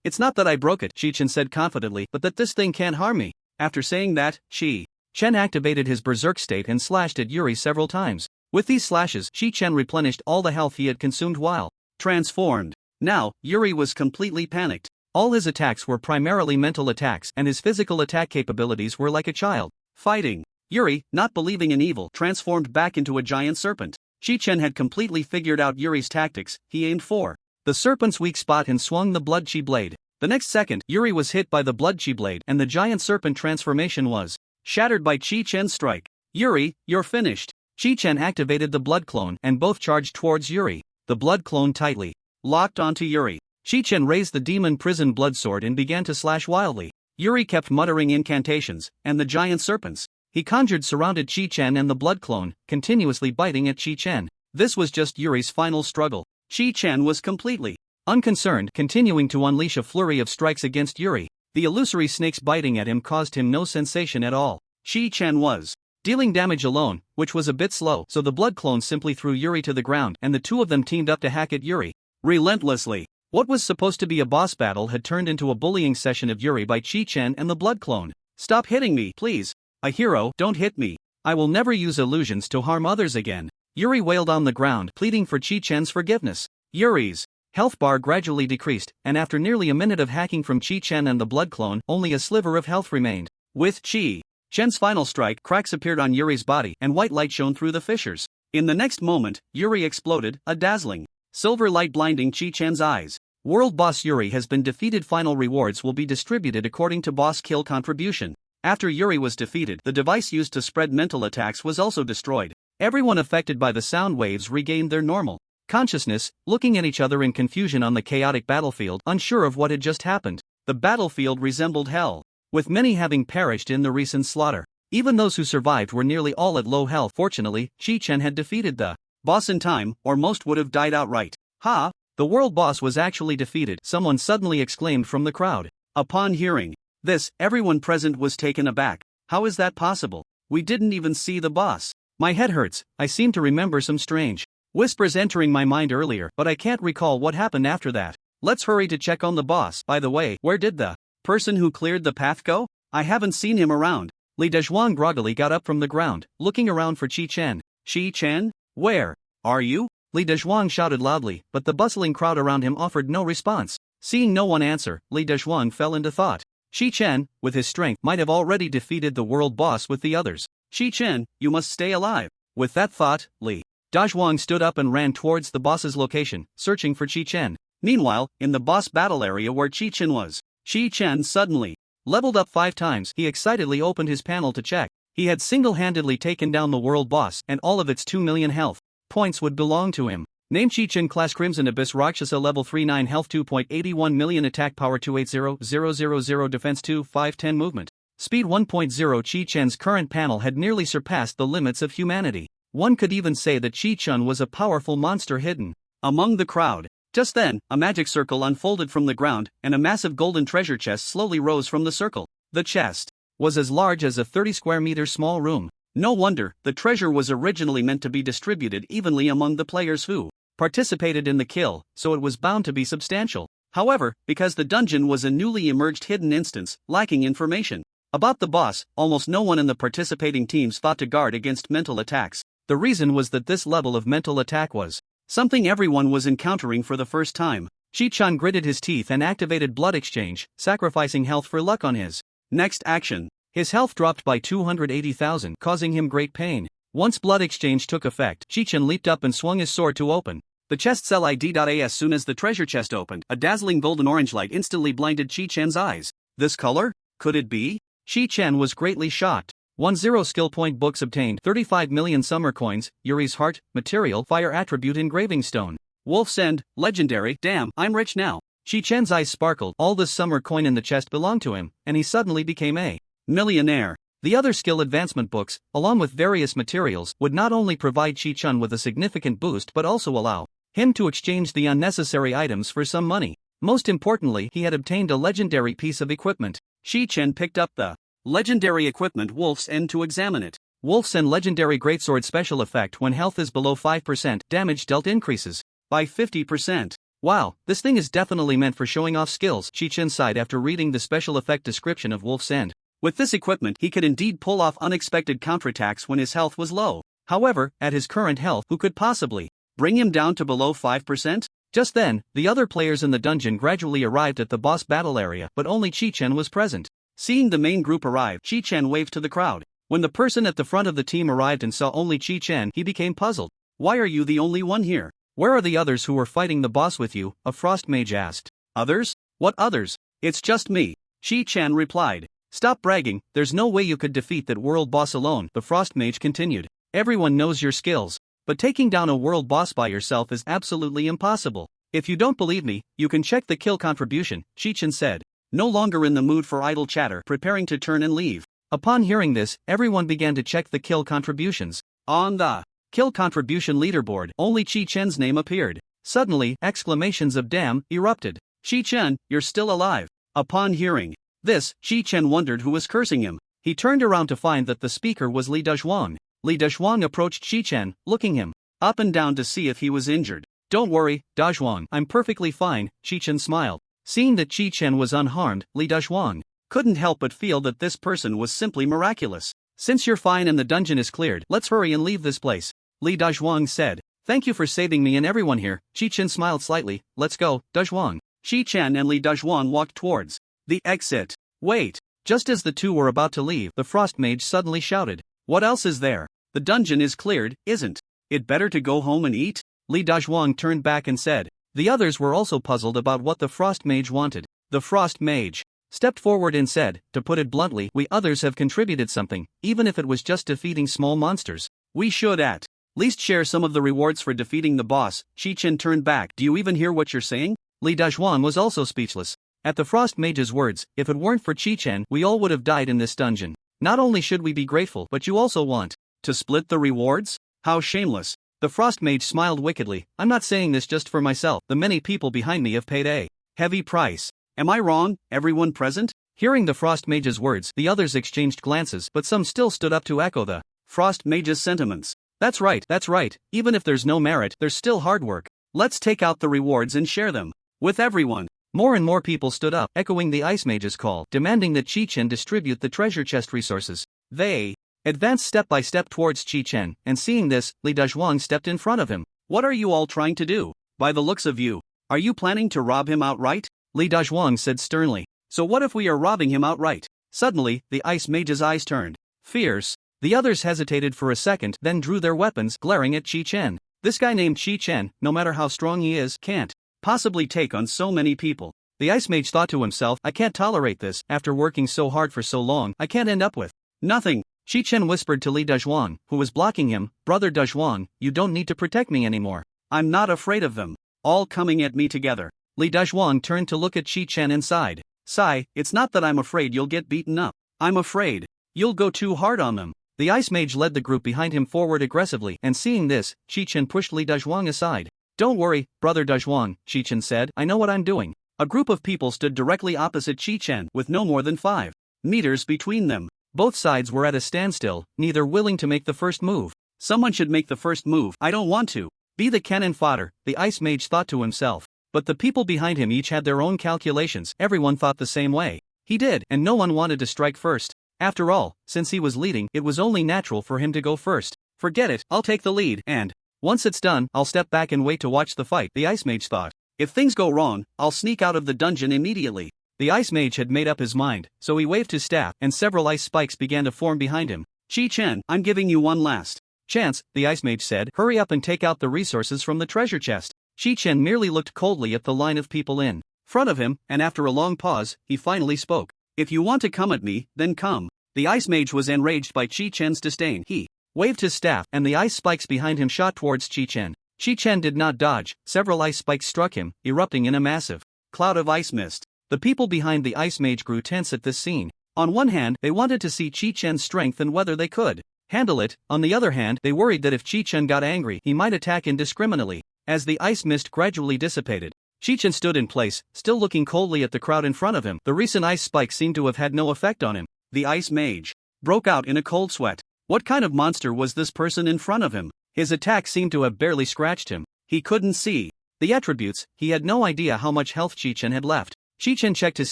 It's not that I broke it, Chi-Chen said confidently, but that this thing can't harm me. After saying that, Chi-Chen activated his berserk state and slashed at Yuri several times. With these slashes, Chi-Chen replenished all the health he had consumed while transformed. Now, Yuri was completely panicked. All his attacks were primarily mental attacks, and his physical attack capabilities were like a child fighting. Yuri, not believing in evil, transformed back into a giant serpent. Chi-Chen had completely figured out Yuri's tactics. He aimed for the serpent's weak spot and swung the blood chi blade. The next second, Yuri was hit by the blood chi blade, and the giant serpent transformation was shattered by Chi-Chen's strike. Yuri, you're finished. Chi-Chen activated the blood clone, and both charged towards Yuri. The blood clone tightly locked onto Yuri. Chi-Chen raised the demon prison blood sword and began to slash wildly. Yuri kept muttering incantations, and the giant serpents he conjured surrounded Chi-Chen and the blood clone, continuously biting at Chi-Chen. This was just Yuri's final struggle. Chi-Chen was completely unconcerned, continuing to unleash a flurry of strikes against Yuri. The illusory snakes biting at him caused him no sensation at all. Chi-Chen was dealing damage alone, which was a bit slow, so the blood clone simply threw Yuri to the ground, and the two of them teamed up to hack at Yuri relentlessly. What was supposed to be a boss battle had turned into a bullying session of Yuri by Chi-Chen and the blood clone. Stop hitting me, please. A hero, don't hit me. I will never use illusions to harm others again. Yuri wailed on the ground, pleading for Chi-Chen's forgiveness. Yuri's health bar gradually decreased, and after nearly a minute of hacking from Chi-Chen and the blood clone, only a sliver of health remained. With Chi-Chen's final strike, cracks appeared on Yuri's body, and white light shone through the fissures. In the next moment, Yuri exploded, a dazzling silver light blinding Chi-Chen's eyes. World Boss Yuri has been defeated. Final rewards will be distributed according to boss kill contribution. After Yuri was defeated, the device used to spread mental attacks was also destroyed. Everyone affected by the sound waves regained their normal consciousness, looking at each other in confusion on the chaotic battlefield, unsure of what had just happened. The battlefield resembled hell, with many having perished in the recent slaughter. Even those who survived were nearly all at low health. Fortunately, Chi-Chen had defeated the boss in time, or most would have died outright. Ha! The world boss was actually defeated, someone suddenly exclaimed from the crowd. Upon hearing this, everyone present was taken aback. How is that possible? We didn't even see the boss. My head hurts, I seem to remember some strange whispers entering my mind earlier, but I can't recall what happened after that. Let's hurry to check on the boss. By the way, where did the person who cleared the path go? I haven't seen him around. Li Dezhuang groggily got up from the ground, looking around for Chi-Chen. Chi-Chen? Where are you? Li Dezhuang shouted loudly, but the bustling crowd around him offered no response. Seeing no one answer, Li Dezhuang fell into thought. Chi-Chen, with his strength, might have already defeated the world boss with the others. Chi-Chen, you must stay alive. With that thought, Li Dezhuang stood up and ran towards the boss's location, searching for Chi-Chen. Meanwhile, in the boss battle area where Chi-Chen was, Chi-Chen suddenly leveled up 5 times. He excitedly opened his panel to check. He had single-handedly taken down the world boss, and all of its 2 million health points would belong to him. Name Chi-Chen class Crimson Abyss Rakshasa level 39 health 2.81 million attack power 280000 defense 2510 movement. Speed 1.0. Chi-Chen's current panel had nearly surpassed the limits of humanity. One could even say that Chi-Chen was a powerful monster hidden among the crowd. Just then, a magic circle unfolded from the ground, and a massive golden treasure chest slowly rose from the circle. The chest was as large as a 30 square meter small room. No wonder, the treasure was originally meant to be distributed evenly among the players who participated in the kill, so it was bound to be substantial. However, because the dungeon was a newly emerged hidden instance, lacking information about the boss, almost no one in the participating teams thought to guard against mental attacks. The reason was that this level of mental attack was something everyone was encountering for the first time. Chi-Chan gritted his teeth and activated blood exchange, sacrificing health for luck on his next action. His health dropped by 280,000, causing him great pain. Once blood exchange took effect, Chi-Chan leaped up and swung his sword to open the chest's LID. As soon as the treasure chest opened, a dazzling golden orange light instantly blinded Chi-Chan's eyes. This color? Could it be? Chi-Chan was greatly shocked. 10 skill point books obtained, 35 million summer coins, Yuri's heart, material, fire attribute engraving stone. Wolf's End, legendary, damn, I'm rich now. Chi-Chan's eyes sparkled, all the summer coin in the chest belonged to him, and he suddenly became a millionaire. The other skill advancement books, along with various materials, would not only provide Chi-Chan with a significant boost but also allow him to exchange the unnecessary items for some money. Most importantly, he had obtained a legendary piece of equipment. Chi-Chan picked up the legendary equipment Wolf's End to examine it. Wolf's End legendary greatsword special effect: when health is below 5%, damage dealt increases by 50%. Wow, this thing is definitely meant for showing off skills, Chi-Chan sighed after reading the special effect description of Wolf's End. With this equipment he could indeed pull off unexpected counterattacks when his health was low. However, at his current health, who could possibly bring him down to below 5%? Just then, the other players in the dungeon gradually arrived at the boss battle area, but only Chi-Chan was present. Seeing the main group arrive, Chi-Chan waved to the crowd. When the person at the front of the team arrived and saw only Chi-Chan, he became puzzled. Why are you the only one here? Where are the others who were fighting the boss with you? A frost mage asked. Others? What others? It's just me, Chi-Chan replied. Stop bragging, there's no way you could defeat that world boss alone, the frost mage continued. Everyone knows your skills, but taking down a world boss by yourself is absolutely impossible. If you don't believe me, you can check the kill contribution, Chi-Chan said, no longer in the mood for idle chatter, preparing to turn and leave. Upon hearing this, everyone began to check the kill contributions. On the kill contribution leaderboard, only Chi-Chen's name appeared. Suddenly, exclamations of damn erupted. Chi-Chen, you're still alive. Upon hearing this, Chi-Chen wondered who was cursing him. He turned around to find that the speaker was Li Dezhuang. Li Dezhuang approached Chi-Chen, looking him up and down to see if he was injured. Don't worry, Dezhuang, I'm perfectly fine, Chi-Chen smiled. Seeing that Chi-Chen was unharmed, Li Dezhuang couldn't help but feel that this person was simply miraculous. Since you're fine and the dungeon is cleared, let's hurry and leave this place. Li Dazhuang said. Thank you for saving me and everyone here. Chi-Chen smiled slightly. Let's go, Dazhuang. Chi-Chen and Li Dazhuang walked towards the exit. Wait. Just as the two were about to leave, the frost mage suddenly shouted. What else is there? The dungeon is cleared, isn't it better to go home and eat? Li Dazhuang turned back and said. The others were also puzzled about what the frost mage wanted. The frost mage stepped forward and said, to put it bluntly, we others have contributed something, even if it was just defeating small monsters. We should at least share some of the rewards for defeating the boss. Chi-Chen turned back. Do you even hear what you're saying? Li Dazhuang was also speechless. At the frost mage's words, if it weren't for Chi-Chen, we all would have died in this dungeon. Not only should we be grateful, but you also want to split the rewards? How shameless. The frost mage smiled wickedly. I'm not saying this just for myself. The many people behind me have paid a heavy price. Am I wrong, everyone present? Hearing the frost mage's words, the others exchanged glances, but some still stood up to echo the frost mage's sentiments. That's right. Even if there's no merit, there's still hard work. Let's take out the rewards and share them with everyone. More and more people stood up, echoing the ice mage's call, demanding that Chi-Chen distribute the treasure chest resources. They advanced step by step towards Chi-Chen, and seeing this, Li Dazhuang stepped in front of him. What are you all trying to do? By the looks of you, are you planning to rob him outright? Li Dazhuang said sternly. So what if we are robbing him outright? Suddenly, the ice mage's eyes turned fierce. The others hesitated for a second, then drew their weapons, glaring at Chi-Chen. This guy named Chi-Chen, no matter how strong he is, can't possibly take on so many people. The ice mage thought to himself, I can't tolerate this. After working so hard for so long, I can't end up with nothing. Chi-Chen whispered to Li Dazhuang, who was blocking him, Brother Dazhuang, you don't need to protect me anymore. I'm not afraid of them all coming at me together. Li Dazhuang turned to look at Chi-Chen and sighed. Sigh, it's not that I'm afraid you'll get beaten up. I'm afraid you'll go too hard on them. The ice mage led the group behind him forward aggressively, and seeing this, Chi-Chen pushed Li Dazhuang aside. Don't worry, Brother Dazhuang, Chi-Chen said, I know what I'm doing. A group of people stood directly opposite Chi-Chen, with no more than 5 meters between them. Both sides were at a standstill, neither willing to make the first move. Someone should make the first move. I don't want to be the cannon fodder, the ice mage thought to himself. But the people behind him each had their own calculations. Everyone thought the same way. He did, and no one wanted to strike first. After all, since he was leading, it was only natural for him to go first. Forget it, I'll take the lead, and once it's done, I'll step back and wait to watch the fight, the ice mage thought. If things go wrong, I'll sneak out of the dungeon immediately. The ice mage had made up his mind, so he waved his staff, and several ice spikes began to form behind him. Chi-Chen, I'm giving you one last chance, the ice mage said. Hurry up and take out the resources from the treasure chest. Chi-Chen merely looked coldly at the line of people in front of him, and after a long pause, he finally spoke. If you want to come at me, then come. The ice mage was enraged by Chi-Chen's disdain. He waved his staff, and the ice spikes behind him shot towards Chi-Chen. Chi-Chen did not dodge. Several ice spikes struck him, erupting in a massive cloud of ice mist. The people behind the ice mage grew tense at this scene. On one hand, they wanted to see Chi-Chen's strength and whether they could handle it. On the other hand, they worried that if Chi-Chen got angry, he might attack indiscriminately. As the ice mist gradually dissipated, Chi-Chen stood in place, still looking coldly at the crowd in front of him. The recent ice spikes seemed to have had no effect on him. The ice mage broke out in a cold sweat. What kind of monster was this person in front of him? His attack seemed to have barely scratched him. He couldn't see the attributes. He had no idea how much health Chi-Chen had left. Chi-Chen checked his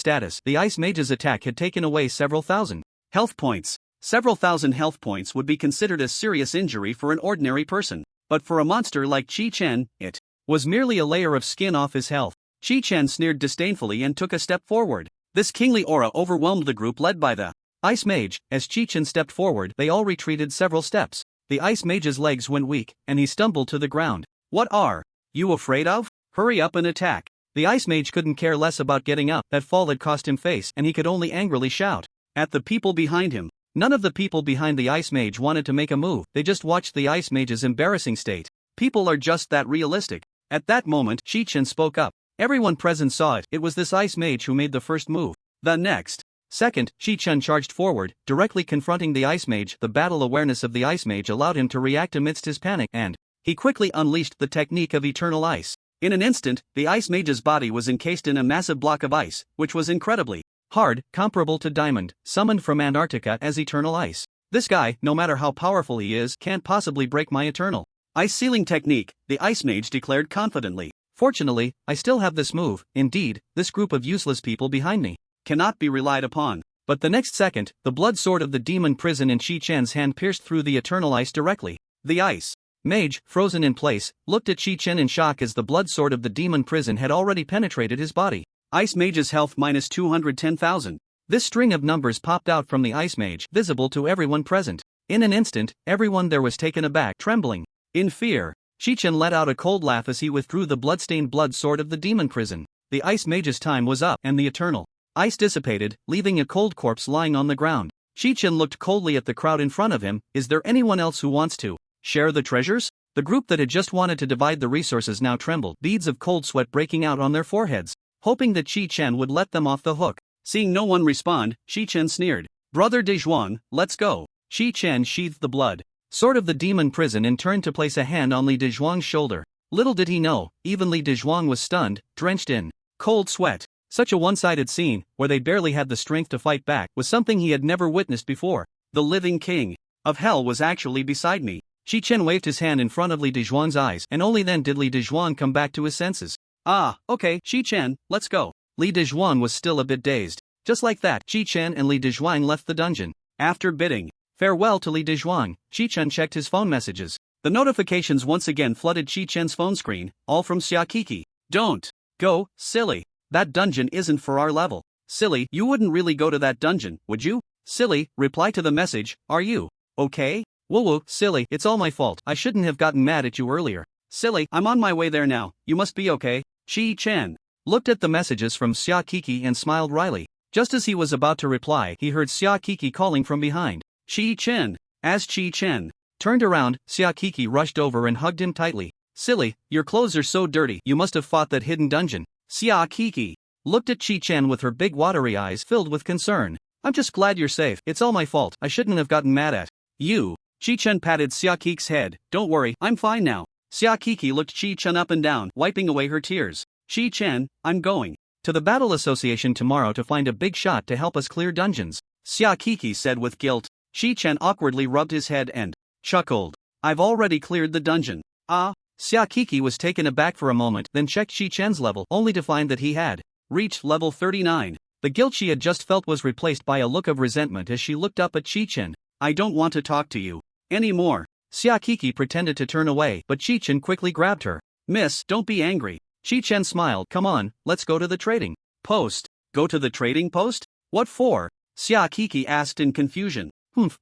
status. The ice mage's attack had taken away several thousand health points. Several thousand health points would be considered a serious injury for an ordinary person. But for a monster like Chi-Chen, it was merely a layer of skin off his health. Chi-Chen sneered disdainfully and took a step forward. This kingly aura overwhelmed the group led by the ice mage. As Chi-Chen stepped forward, they all retreated several steps. The ice mage's legs went weak, and he stumbled to the ground. What are you afraid of? Hurry up and attack. The ice mage couldn't care less about getting up. That fall had cost him face, and he could only angrily shout at the people behind him. None of the people behind the ice mage wanted to make a move. They just watched the ice mage's embarrassing state. People are just that realistic. At that moment, Chi-Chen spoke up. Everyone present saw it. It was this ice mage who made the first move. The next second, Chi-Chen charged forward, directly confronting the ice mage. The battle awareness of the ice mage allowed him to react amidst his panic, and he quickly unleashed the technique of eternal ice. In an instant, the ice mage's body was encased in a massive block of ice, which was incredibly hard, comparable to diamond, summoned from Antarctica as eternal ice. This guy, no matter how powerful he is, can't possibly break my eternal ice sealing technique, the ice mage declared confidently. Fortunately, I still have this move. Indeed, this group of useless people behind me cannot be relied upon. But the next second, the blood sword of the demon prison in Chi-Chen's hand pierced through the eternal ice directly. The ice mage, frozen in place, looked at Chi-Chen in shock as the blood sword of the demon prison had already penetrated his body. Ice mage's health minus 210,000. This string of numbers popped out from the ice mage, visible to everyone present. In an instant, everyone there was taken aback, trembling. In fear, Chi-Chen let out a cold laugh as he withdrew the bloodstained blood sword of the demon prison. The ice mage's time was up, and the eternal ice dissipated, leaving a cold corpse lying on the ground. Chi-Chen looked coldly at the crowd in front of him. Is there anyone else who wants to share the treasures? The group that had just wanted to divide the resources now trembled, beads of cold sweat breaking out on their foreheads, hoping that Chi-Chen would let them off the hook. Seeing no one respond, Chi-Chen sneered. Brother Dezhuang, let's go. Chi-Chen sheathed the blood sword of the demon prison and turned to place a hand on Li Dezhuang's shoulder. Little did he know, even Li Dezhuang was stunned, drenched in cold sweat. Such a one-sided scene, where they barely had the strength to fight back, was something he had never witnessed before. The living king of hell was actually beside me. Chi-Chen waved his hand in front of Li Dezhuang's eyes, and only then did Li Dezhuang come back to his senses. Ah, okay, Chi-Chen, let's go. Li Dezhuang was still a bit dazed. Just like that, Chi-Chen and Li Dezhuang left the dungeon. After bidding farewell to Li Dezhuang, Chi-Chen checked his phone messages. The notifications once again flooded Chi-Chen's phone screen, all from Xiaokiki. Don't go, silly. That dungeon isn't for our level. Silly, you wouldn't really go to that dungeon, would you? Silly, reply to the message, are you okay? Woo-woo, silly, it's all my fault. I shouldn't have gotten mad at you earlier. Silly, I'm on my way there now. You must be okay. Chi-Chen looked at the messages from Xiaokiki and smiled wryly. Just as he was about to reply, he heard Xiaokiki calling from behind. Chi-Chen. As Chi-Chen turned around, Xiaokiki rushed over and hugged him tightly. Silly, your clothes are so dirty. You must have fought that hidden dungeon. Xiaokiki looked at Chi-Chen with her big watery eyes filled with concern. I'm just glad you're safe. It's all my fault. I shouldn't have gotten mad at you. Chi-Chen patted Xiaokiki's head. Don't worry, I'm fine now. Xiaokiki looked Chi-Chen up and down, wiping away her tears. Chi-Chen, I'm going to the Battle Association tomorrow to find a big shot to help us clear dungeons. Xiaokiki said with guilt. Chi-Chen awkwardly rubbed his head and chuckled. I've already cleared the dungeon. Ah? Xiaokiki was taken aback for a moment, then checked Chi-Chen's level, only to find that he had reached level 39. The guilt she had just felt was replaced by a look of resentment as she looked up at Chi-Chen. I don't want to talk to you anymore. Xiaokiki pretended to turn away, but Chi-Chen quickly grabbed her. Miss, don't be angry. Chi-Chen smiled. Come on, let's go to the trading post. Go to the trading post? What for? Xiaokiki asked in confusion.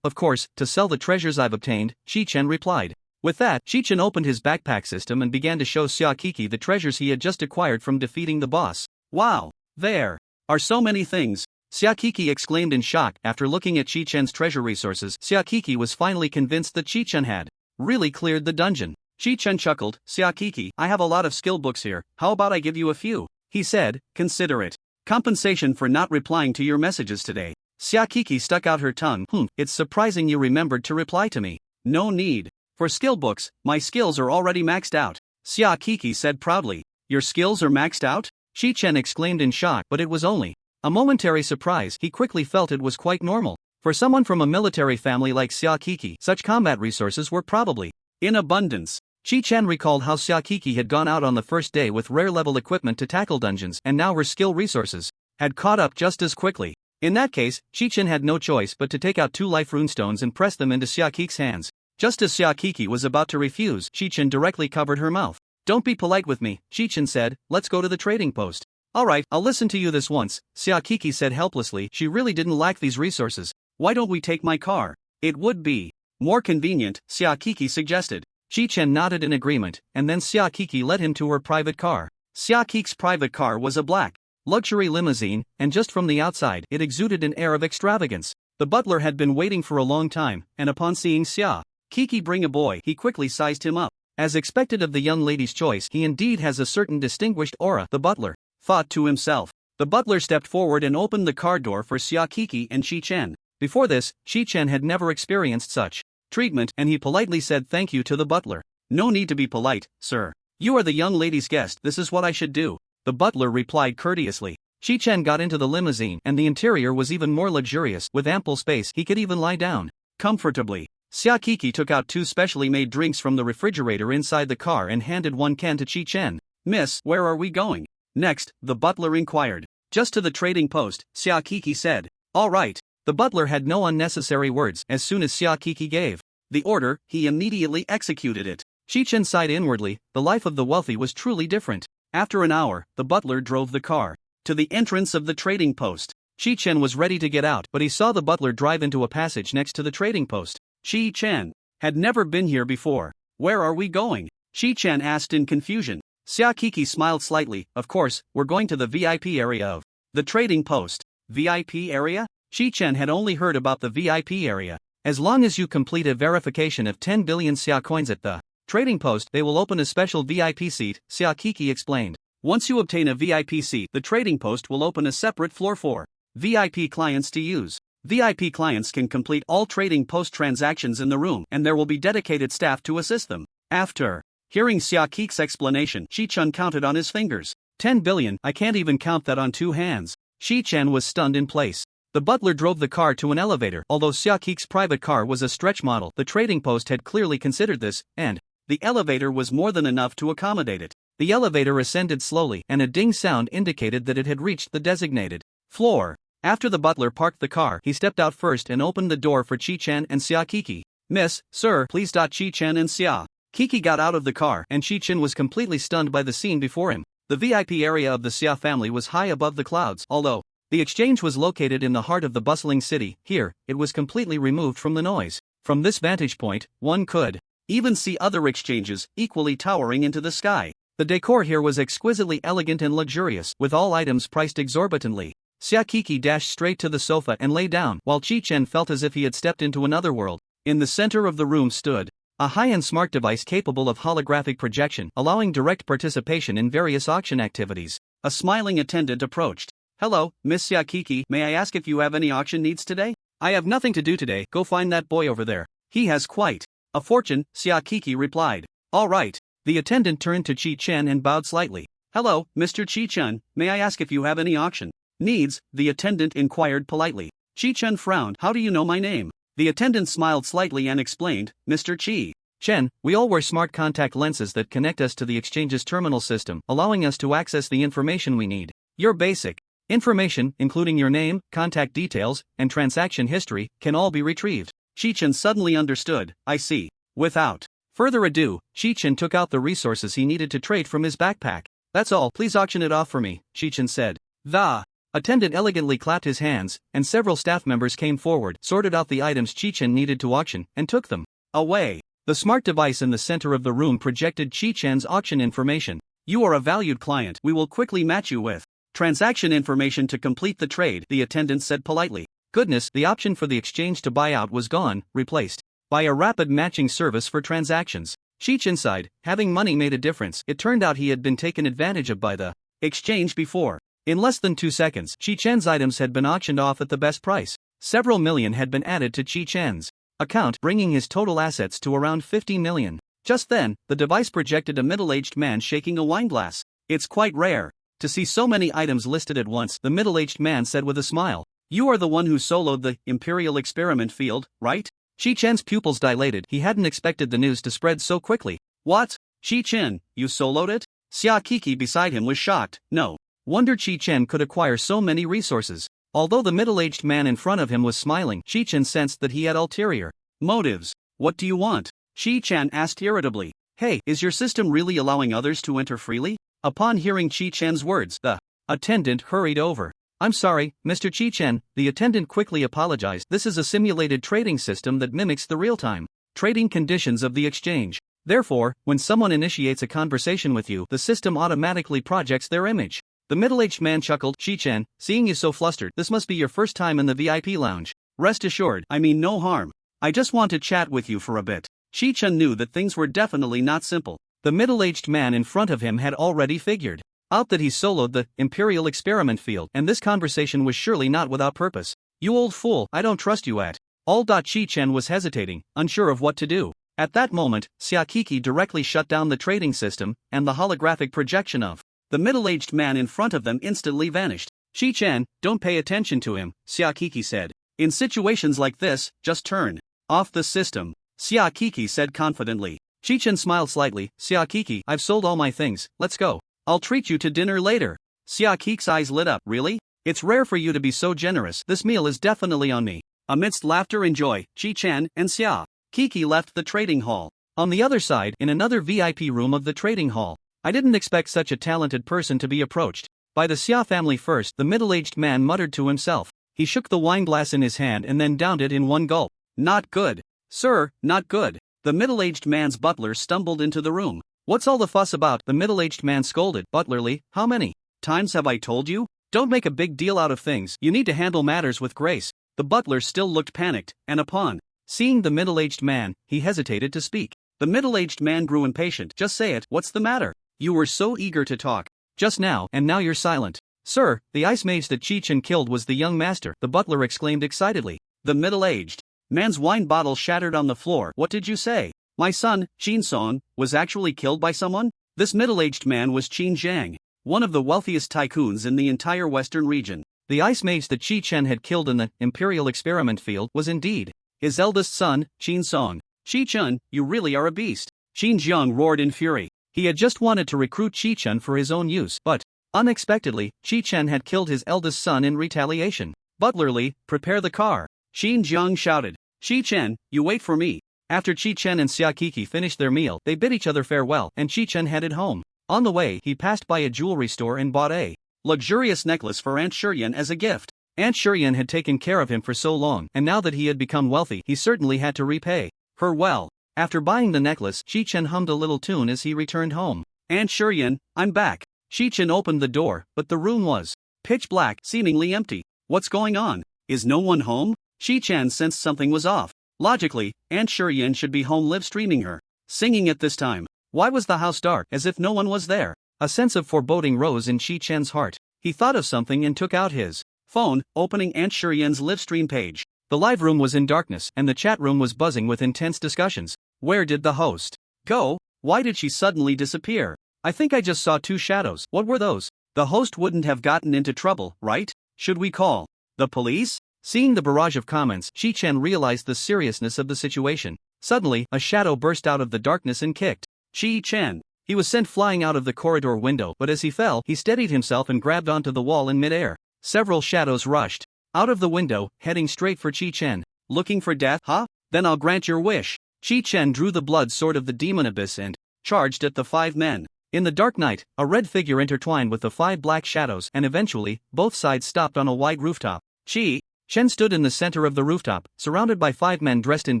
Of course, to sell the treasures I've obtained, Chi-Chen replied. With that, Chi-Chen opened his backpack system and began to show Xiaokiki the treasures he had just acquired from defeating the boss. Wow! There are so many things! Xiaokiki exclaimed in shock. After looking at Chi-Chen's treasure resources, Xiaokiki was finally convinced that Chi-Chen had really cleared the dungeon. Chi-Chen chuckled. Xiaokiki, I have a lot of skill books here, how about I give you a few? He said, consider it compensation for not replying to your messages today. Xiaokiki stuck out her tongue. It's surprising you remembered to reply to me. No need for skill books, my skills are already maxed out. Xiaokiki said proudly. Your skills are maxed out? Chi-Chen exclaimed in shock, but it was only a momentary surprise. He quickly felt it was quite normal. For someone from a military family like Xiaokiki, such combat resources were probably in abundance. Chi-Chen recalled how Xiaokiki had gone out on the first day with rare-level equipment to tackle dungeons, and now her skill resources had caught up just as quickly. In that case, Chi-Chen had no choice but to take out 2 life runestones and press them into Xiaokiki's hands. Just as Xiaokiki was about to refuse, Chi-Chen directly covered her mouth. Don't be polite with me, Chi-Chen said, let's go to the trading post. Alright, I'll listen to you this once, Xiaokiki said helplessly. She really didn't lack these resources. Why don't we take my car? It would be more convenient, Xiaokiki suggested. Chi-Chen nodded in agreement, and then Xiaokiki led him to her private car. Xiaokiki's private car was a black luxury limousine, and just from the outside, it exuded an air of extravagance. The butler had been waiting for a long time, and upon seeing Xiaokiki bring a boy, he quickly sized him up. As expected of the young lady's choice, he indeed has a certain distinguished aura, the butler thought to himself. The butler stepped forward and opened the car door for Xiaokiki and Chi-Chen. Before this, Chi-Chen had never experienced such treatment, and he politely said thank you to the butler. No need to be polite, sir. You are the young lady's guest, this is what I should do. The butler replied courteously. Chi-Chen got into the limousine, and the interior was even more luxurious, with ample space. He could even lie down comfortably. Xiaokiki took out 2 specially made drinks from the refrigerator inside the car and handed 1 can to Chi-Chen. Miss, where are we going? Next, the butler inquired. Just to the trading post, Xiaokiki said. All right. The butler had no unnecessary words. As soon as Xia Kiki gave the order, he immediately executed it. Shi-chen sighed inwardly. The life of the wealthy was truly different. After an hour, the butler drove the car to the entrance of the trading post. Shi-chen was ready to get out, but he saw the butler drive into a passage next to the trading post. Shi-chen had never been here before. Where are we going? Shi-chen asked in confusion. Xia Kiki smiled slightly. Of course, we're going to the VIP area of the trading post. VIP area? Shi-chen had only heard about the VIP area. As long as you complete a verification of 10 billion Xia coins at the trading post, they will open a special VIP seat, Xia Kiki explained. Once you obtain a VIP seat, the trading post will open a separate floor for VIP clients to use. VIP clients can complete all trading post transactions in the room, and there will be dedicated staff to assist them. After hearing Xia Kiki's explanation, Shi-chen counted on his fingers. 10 billion, I can't even count that on 2 hands. Shi-chen was stunned in place. The butler drove the car to an elevator. Although Xia Kiki's private car was a stretch model, the trading post had clearly considered this, and the elevator was more than enough to accommodate it. The elevator ascended slowly, and a ding sound indicated that it had reached the designated floor. After the butler parked the car, he stepped out first and opened the door for Shi-chen and Xia Kiki. Miss, sir, please. Shi-chen and Xia Kiki got out of the car, and Shi-chen was completely stunned by the scene before him. The VIP area of the Xia family was high above the clouds. Although the exchange was located in the heart of the bustling city, here, it was completely removed from the noise. From this vantage point, one could even see other exchanges, equally towering into the sky. The decor here was exquisitely elegant and luxurious, with all items priced exorbitantly. Xia Kiki dashed straight to the sofa and lay down, while Shi-chen felt as if he had stepped into another world. In the center of the room stood a high-end smart device capable of holographic projection, allowing direct participation in various auction activities. A smiling attendant approached. Hello, Miss Xia Kiki, may I ask if you have any auction needs today? I have nothing to do today. Go find that boy over there. He has quite a fortune, Xia Kiki replied. All right. The attendant turned to Shi-chen and bowed slightly. Hello, Mr. Shi-chen, may I ask if you have any auction needs? The attendant inquired politely. Shi-chen frowned. How do you know my name? The attendant smiled slightly and explained, Mr. Shi-chen, we all wear smart contact lenses that connect us to the exchange's terminal system, allowing us to access the information we need. Your basic information, including your name, contact details, and transaction history, can all be retrieved. Shi-chen suddenly understood. I see. Without further ado, Shi-chen took out the resources he needed to trade from his backpack. That's all. Please auction it off for me, Shi-chen said. The attendant elegantly clapped his hands, and several staff members came forward, sorted out the items Shi-chen needed to auction, and took them away. The smart device in the center of the room projected Shi-chen's auction information. You are a valued client. We will quickly match you with transaction information to complete the trade, the attendant said politely. Goodness, the option for the exchange to buy out was gone, replaced by a rapid matching service for transactions. Shi-chen sighed. Having money made a difference. It turned out he had been taken advantage of by the exchange before. In less than 2 seconds, Shi-chen's items had been auctioned off at the best price. Several million had been added to Shi-chen's account, bringing his total assets to around 50 million. Just then, the device projected a middle-aged man shaking a wine glass. It's quite rare to see so many items listed at once, the middle-aged man said with a smile. You are the one who soloed the Imperial experiment field, right? Shi-chen's pupils dilated. He hadn't expected the news to spread so quickly. What? Shi-chen, you soloed it? Xia Kiki beside him was shocked. No wonder Shi-chen could acquire so many resources. Although the middle-aged man in front of him was smiling, Shi-chen sensed that he had ulterior motives. What do you want? Shi-chen asked irritably. Hey, is your system really allowing others to enter freely? Upon hearing Shi-chen's words, the attendant hurried over. I'm sorry, Mr. Shi-chen, the attendant quickly apologized. This is a simulated trading system that mimics the real-time trading conditions of the exchange. Therefore, when someone initiates a conversation with you, the system automatically projects their image. The middle-aged man chuckled. Shi-chen, seeing you so flustered, this must be your first time in the VIP lounge. Rest assured, I mean no harm. I just want to chat with you for a bit. Shi-chen knew that things were definitely not simple. The middle-aged man in front of him had already figured out that he soloed the Imperial experiment field, and this conversation was surely not without purpose. You old fool, I don't trust you at all. Shi-chen was hesitating, unsure of what to do. At that moment, Xia Kiki directly shut down the trading system, and the holographic projection of the middle-aged man in front of them instantly vanished. Shi-chen, don't pay attention to him, Xia Kiki said. In situations like this, just turn off the system, Xia Kiki said confidently. Shi-chen smiled slightly. Xia Kiki, I've sold all my things, let's go. I'll treat you to dinner later. Xia Kiki's eyes lit up. Really? It's rare for you to be so generous. This meal is definitely on me. Amidst laughter and joy, Chi-chan and Xia Kiki left the trading hall. On the other side, in another VIP room of the trading hall, I didn't expect such a talented person to be approached by the Xia family first. The middle-aged man muttered to himself. He shook the wine glass in his hand and then downed it in one gulp. Not good. Sir, not good. The middle-aged man's butler stumbled into the room. What's all the fuss about? The middle-aged man scolded. Butlerly, how many times have I told you? Don't make a big deal out of things. You need to handle matters with grace. The butler still looked panicked, and upon seeing the middle-aged man, he hesitated to speak. The middle-aged man grew impatient. Just say it. What's the matter? You were so eager to talk just now, and now you're silent. Sir, the ice mage that Chi-chan killed was the young master, the butler exclaimed excitedly. The middle-aged man's wine bottle shattered on the floor. What did you say? My son, Qin-song, was actually killed by someone? This middle-aged man was Qin Zhang, one of the wealthiest tycoons in the entire western region. The ice mage that Chi-chan had killed in the Imperial experiment field was indeed his eldest son, Qin-song. Chi-chan, you really are a beast. Qin Zhang roared in fury. He had just wanted to recruit Chi-chan for his own use, but unexpectedly, Chi-chan had killed his eldest son in retaliation. Butlerly, prepare the car. Qin Zhang shouted. Chi-chan, you wait for me. After Chi-chan and Xia Kiki finished their meal, they bid each other farewell, and Chi-chan headed home. On the way, he passed by a jewelry store and bought a luxurious necklace for Aunt Shiryan as a gift. Aunt Shiryan had taken care of him for so long, and now that he had become wealthy, he certainly had to repay her well. After buying the necklace, Chi-chan hummed a little tune as he returned home. Aunt Shiryan, I'm back. Chi-chan opened the door, but the room was pitch black, seemingly empty. What's going on? Is no one home? Chi-chan sensed something was off. Logically, Aunt Shiryan should be home live streaming her singing at this time. Why was the house dark, as if no one was there? A sense of foreboding rose in Chi-chan's heart. He thought of something and took out his phone, opening Aunt Shiryan's live stream page. The live room was in darkness, and the chat room was buzzing with intense discussions. Where did the host go? Why did she suddenly disappear? I think I just saw two shadows. What were those? The host wouldn't have gotten into trouble, right? Should we call the police? Seeing the barrage of comments, Chi-chan realized the seriousness of the situation. Suddenly, a shadow burst out of the darkness and kicked Chi-chan. He was sent flying out of the corridor window, but as he fell, he steadied himself and grabbed onto the wall in midair. Several shadows rushed out of the window, heading straight for Chi-chan. Looking for death, huh? Then I'll grant your wish. Chi-chan drew the blood sword of the demon abyss and charged at the 5 men. In the dark night, a red figure intertwined with the 5 black shadows, and eventually, both sides stopped on a wide rooftop. Chi-chan stood in the center of the rooftop, surrounded by 5 men dressed in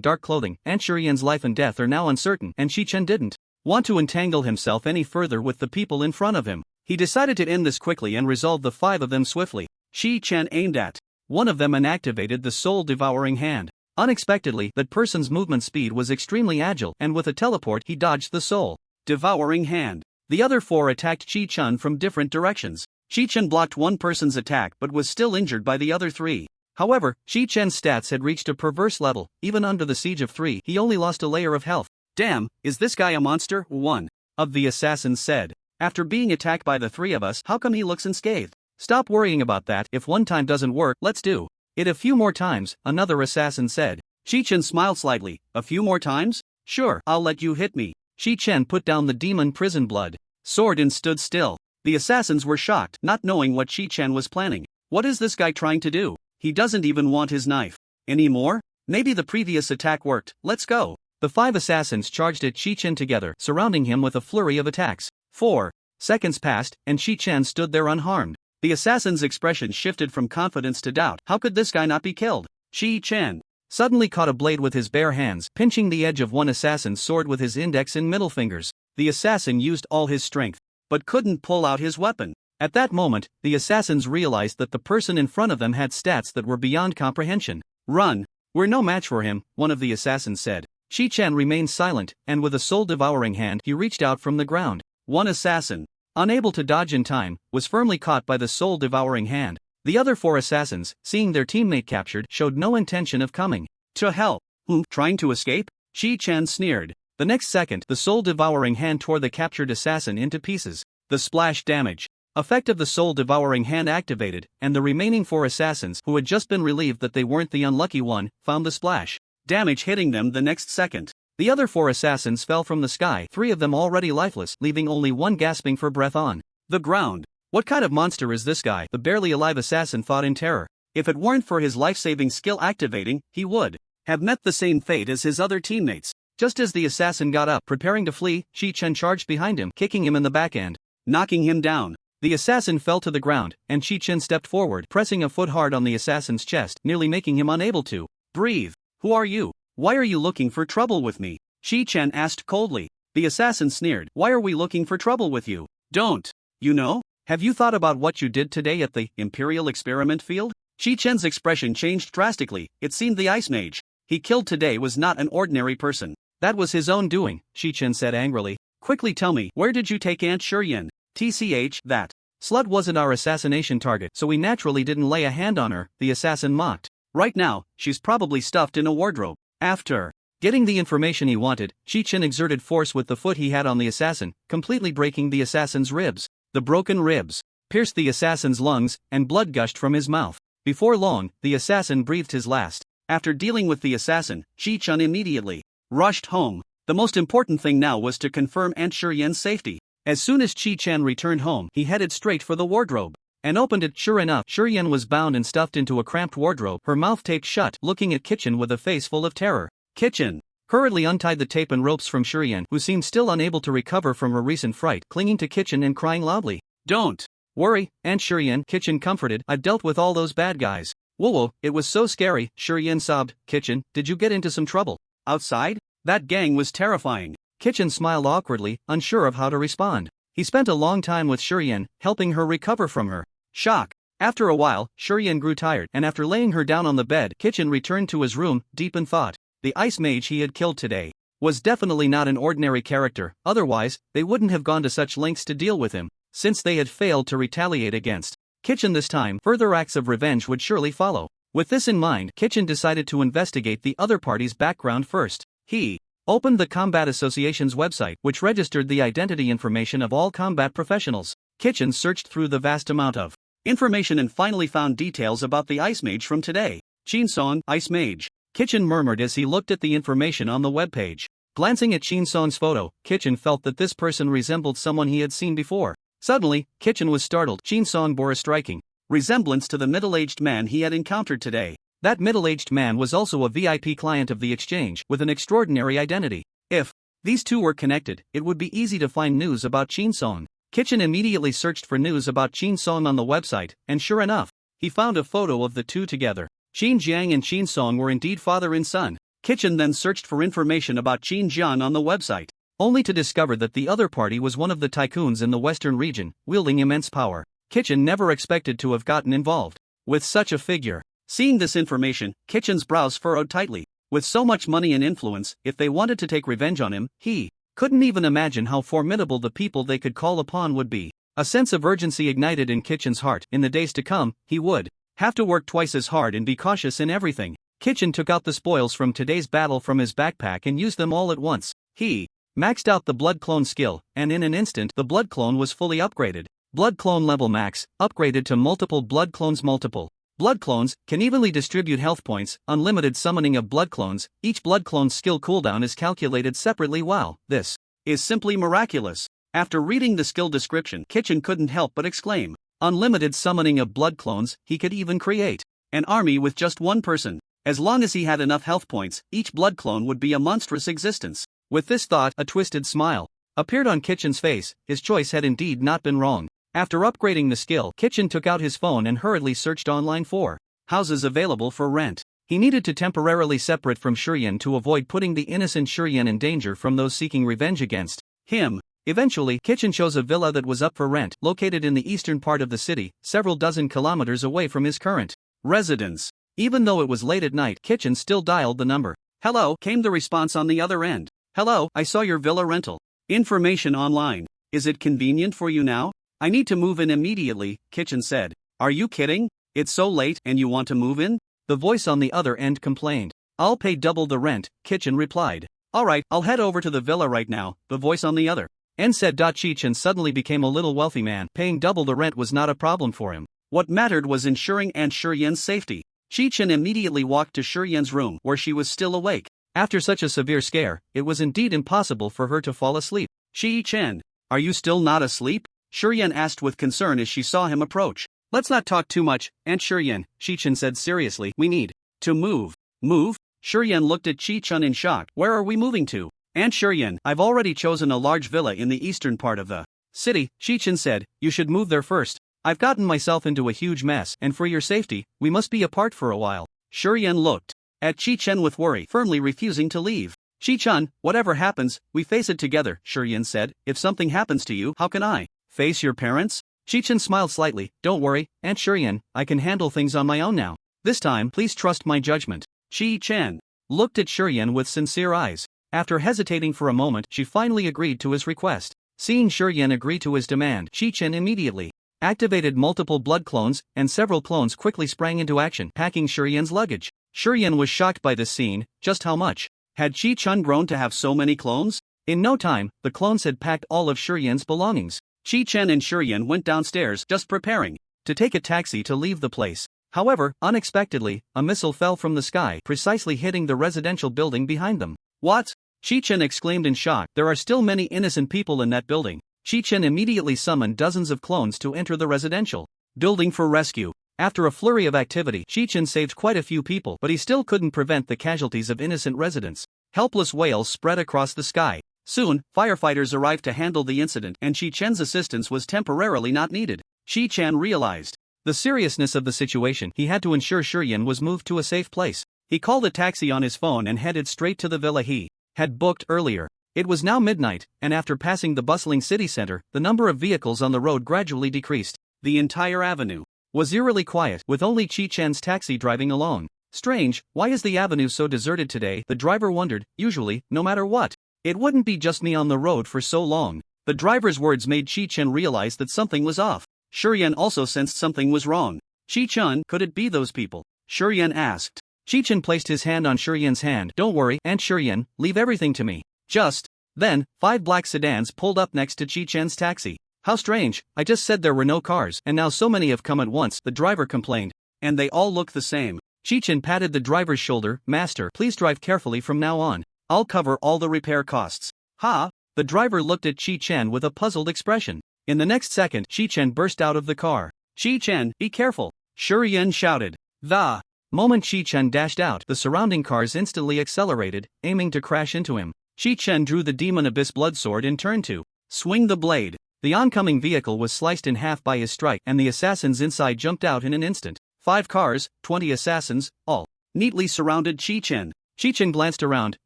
dark clothing. Aunt Shiryan's life and death are now uncertain, and Chi-chan didn't want to entangle himself any further with the people in front of him. He decided to end this quickly and resolved the 5 of them swiftly. Chi-chan aimed at one of them and activated the soul-devouring hand. Unexpectedly, that person's movement speed was extremely agile, and with a teleport he dodged the soul-devouring hand. The other 4 attacked Chi-chan from different directions. Chi-chan blocked one person's attack but was still injured by the other 3. However, Chi-chan's stats had reached a perverse level. Even under the siege of 3, he only lost a layer of health. Damn, is this guy a monster? One of the assassins said. After being attacked by the 3 of us, how come he looks unscathed? Stop worrying about that. If one time doesn't work, let's do it a few more times, another assassin said. Chi-chan smiled slightly. A few more times? Sure, I'll let you hit me. Chi-chan put down the demon prison blood sword and stood still. The assassins were shocked, not knowing what Chi-chan was planning. What is this guy trying to do? He doesn't even want his knife anymore? Maybe the previous attack worked. Let's go. The 5 assassins charged at Chi-chan together, surrounding him with a flurry of attacks. 4 seconds passed, and Chi-chan stood there unharmed. The assassin's expression shifted from confidence to doubt. How could this guy not be killed? Chi-chan suddenly caught a blade with his bare hands, pinching the edge of one assassin's sword with his index and middle fingers. The assassin used all his strength, but couldn't pull out his weapon. At that moment, the assassins realized that the person in front of them had stats that were beyond comprehension. Run! We're no match for him, one of the assassins said. Chi-chan remained silent, and with a soul-devouring hand he reached out from the ground. One assassin, unable to dodge in time, was firmly caught by the soul-devouring hand. The other 4 assassins, seeing their teammate captured, showed no intention of coming to help. Trying to escape? Chi-chan sneered. The next second, the soul-devouring hand tore the captured assassin into pieces. The splash damage effect of the soul-devouring hand activated, and the remaining 4 assassins, who had just been relieved that they weren't the unlucky one, found the splash damage hitting them the next second. The other 4 assassins fell from the sky, 3 of them already lifeless, leaving only one gasping for breath on the ground. What kind of monster is this guy? The barely alive assassin thought in terror. If it weren't for his life-saving skill activating, he would have met the same fate as his other teammates. Just as the assassin got up, preparing to flee, Chi-Chen charged behind him, kicking him in the back end, knocking him down. The assassin fell to the ground, and Chi-Chen stepped forward, pressing a foot hard on the assassin's chest, nearly making him unable to breathe. Who are you? Why are you looking for trouble with me? Chi-Chen asked coldly. The assassin sneered. Why are we looking for trouble with you? Don't you know? Have you thought about what you did today at the Imperial Experiment Field? Chi-Chen's expression changed drastically. It seemed the ice mage he killed today was not an ordinary person. That was his own doing, Chi-Chen said angrily. Quickly tell me, where did you take Aunt Shuryen? TCH, that slut wasn't our assassination target, so we naturally didn't lay a hand on her, the assassin mocked. Right now, she's probably stuffed in a wardrobe. After getting the information he wanted, Chi-Chen exerted force with the foot he had on the assassin, completely breaking the assassin's ribs. The broken ribs pierced the assassin's lungs, and blood gushed from his mouth. Before long, the assassin breathed his last. After dealing with the assassin, Chi-Chen immediately rushed home. The most important thing now was to confirm Aunt Shuryen's safety. As soon as Chi-Chen returned home, he headed straight for the wardrobe and opened it. Sure enough, Shuryen was bound and stuffed into a cramped wardrobe, her mouth taped shut, looking at Kitchen with a face full of terror. Kitchen hurriedly untied the tape and ropes from Shuryen, who seemed still unable to recover from her recent fright, clinging to Kitchen and crying loudly. Don't worry, Aunt Shuryen, Kitchen comforted. I've dealt with all those bad guys. Whoa, it was so scary, Shuryen sobbed. Kitchen, did you get into some trouble outside? That gang was terrifying. Kitchen smiled awkwardly, unsure of how to respond. He spent a long time with Shuryen, helping her recover from her shock. After a while, Shuryen grew tired, and after laying her down on the bed, Kitchen returned to his room, deep in thought. The ice mage he had killed today was definitely not an ordinary character, otherwise, they wouldn't have gone to such lengths to deal with him, since they had failed to retaliate against Kitchen this time. Further acts of revenge would surely follow. With this in mind, Kitchen decided to investigate the other party's background first. He opened the Combat Association's website, which registered the identity information of all combat professionals. Kitchen searched through the vast amount of information and finally found details about the ice mage from today. Chinsong, ice mage. Kitchen murmured as he looked at the information on the webpage. Glancing at Chinsong's photo, Kitchen felt that this person resembled someone he had seen before. Suddenly, Kitchen was startled. Chinsong bore a striking resemblance to the middle-aged man he had encountered today. That middle-aged man was also a VIP client of the exchange, with an extraordinary identity. If these two were connected, it would be easy to find news about Chinsong. Kitchen immediately searched for news about Chinsong on the website, and sure enough, he found a photo of the two together. Qin Jiang and Chinsong were indeed father and son. Kitchen then searched for information about Qin Jian on the website, only to discover that the other party was one of the tycoons in the western region, wielding immense power. Kitchen never expected to have gotten involved with such a figure. Seeing this information, Kitchen's brows furrowed tightly. With so much money and influence, if they wanted to take revenge on him, he couldn't even imagine how formidable the people they could call upon would be. A sense of urgency ignited in Kitchen's heart. In the days to come, he would have to work twice as hard and be cautious in everything. Kitchen took out the spoils from today's battle from his backpack and used them all at once. He maxed out the blood clone skill, and in an instant the blood clone was fully upgraded. Blood clone level max, upgraded to multiple blood clones. Multiple blood clones can evenly distribute health points. Unlimited summoning of blood clones. Each blood clone's skill cooldown is calculated separately. Wow, this is simply miraculous. After reading the skill description, Kitchen couldn't help but exclaim. Unlimited summoning of blood clones. He could even create an army with just one person. As long as he had enough health points, each blood clone would be a monstrous existence. With this thought, a twisted smile appeared on Kitchen's face. His choice had indeed not been wrong. After upgrading the skill, Kitchen took out his phone and hurriedly searched online for houses available for rent. He needed to temporarily separate from Shuryen to avoid putting the innocent Shuryen in danger from those seeking revenge against him. Eventually, Kitchen chose a villa that was up for rent, located in the eastern part of the city, several dozen kilometers away from his current residence. Even though it was late at night, Kitchen still dialed the number. Hello, came the response on the other end. Hello, I saw your villa rental information online. Is it convenient for you now? I need to move in immediately, Kitchen said. Are you kidding? It's so late and you want to move in? The voice on the other end complained. I'll pay double the rent, Kitchen replied. Alright, I'll head over to the villa right now, the voice on the other end said. Kitchen suddenly became a little wealthy man. Paying double the rent was not a problem for him. What mattered was ensuring Aunt Shuryen's safety. Chi-Chen immediately walked to Shuryen's room, where she was still awake. After such a severe scare, it was indeed impossible for her to fall asleep. Chi-Chen, are you still not asleep? Shurian asked with concern as she saw him approach. Let's not talk too much, Aunt Shurian, Chi-chan said seriously. We need to move. Move? Shurian looked at Chi-chan in shock. Where are we moving to? Aunt Shurian, I've already chosen a large villa in the eastern part of the city, Chi-chan said. You should move there first. I've gotten myself into a huge mess, and for your safety, we must be apart for a while. Shurian looked at Chi-chan with worry, firmly refusing to leave. Chi-chan, whatever happens, we face it together, Shurian said. If something happens to you, how can I face your parents? Chi-chan smiled slightly. Don't worry, Aunt Shurian, I can handle things on my own now. This time, please trust my judgment. Chi-chan looked at Shurian with sincere eyes. After hesitating for a moment, she finally agreed to his request. Seeing Shurian agree to his demand, Chi-chan immediately activated multiple blood clones, and several clones quickly sprang into action, packing Shurian's luggage. Shurian was shocked by this scene. Just how much had Chi-chan grown to have so many clones? In no time, the clones had packed all of Shurian's belongings. Chi-chan and Shurian went downstairs, just preparing to take a taxi to leave the place. However, unexpectedly, a missile fell from the sky, precisely hitting the residential building behind them. What? Chi-chan exclaimed in shock. There are still many innocent people in that building. Chi-chan immediately summoned dozens of clones to enter the residential building for rescue. After a flurry of activity, Chi-chan saved quite a few people, but he still couldn't prevent the casualties of innocent residents. Helpless wails spread across the sky. Soon, firefighters arrived to handle the incident, and Chi-chan's assistance was temporarily not needed. Chi-chan realized the seriousness of the situation. He had to ensure Shurian was moved to a safe place. He called a taxi on his phone and headed straight to the villa he had booked earlier. It was now midnight, and after passing the bustling city center, the number of vehicles on the road gradually decreased. The entire avenue was eerily quiet, with only Chi-chan's taxi driving alone. Strange, why is the avenue so deserted today? The driver wondered. Usually, no matter what, it wouldn't be just me on the road for so long. The driver's words made Chi-chan realize that something was off. Shurian also sensed something was wrong. Chi-chan, could it be those people? Shurian asked. Chi-chan placed his hand on Shurian's hand. Don't worry, Aunt Shurian, leave everything to me. Just then, 5 black sedans pulled up next to Chi-chan's taxi. How strange, I just said there were no cars, and now so many have come at once, the driver complained. And they all look the same. Chi-chan patted the driver's shoulder. Master, please drive carefully from now on. I'll cover all the repair costs. Ha? The driver looked at Chi-chan with a puzzled expression. In the next second, Chi-chan burst out of the car. Chi-chan, be careful! Shurian shouted. The moment Chi-chan dashed out, the surrounding cars instantly accelerated, aiming to crash into him. Chi-chan drew the Demon Abyss blood sword and turned to swing the blade. The oncoming vehicle was sliced in half by his strike, and the assassins inside jumped out in an instant. 5 cars, 20 assassins, all neatly surrounded Chi-chan. Chi-chan glanced around.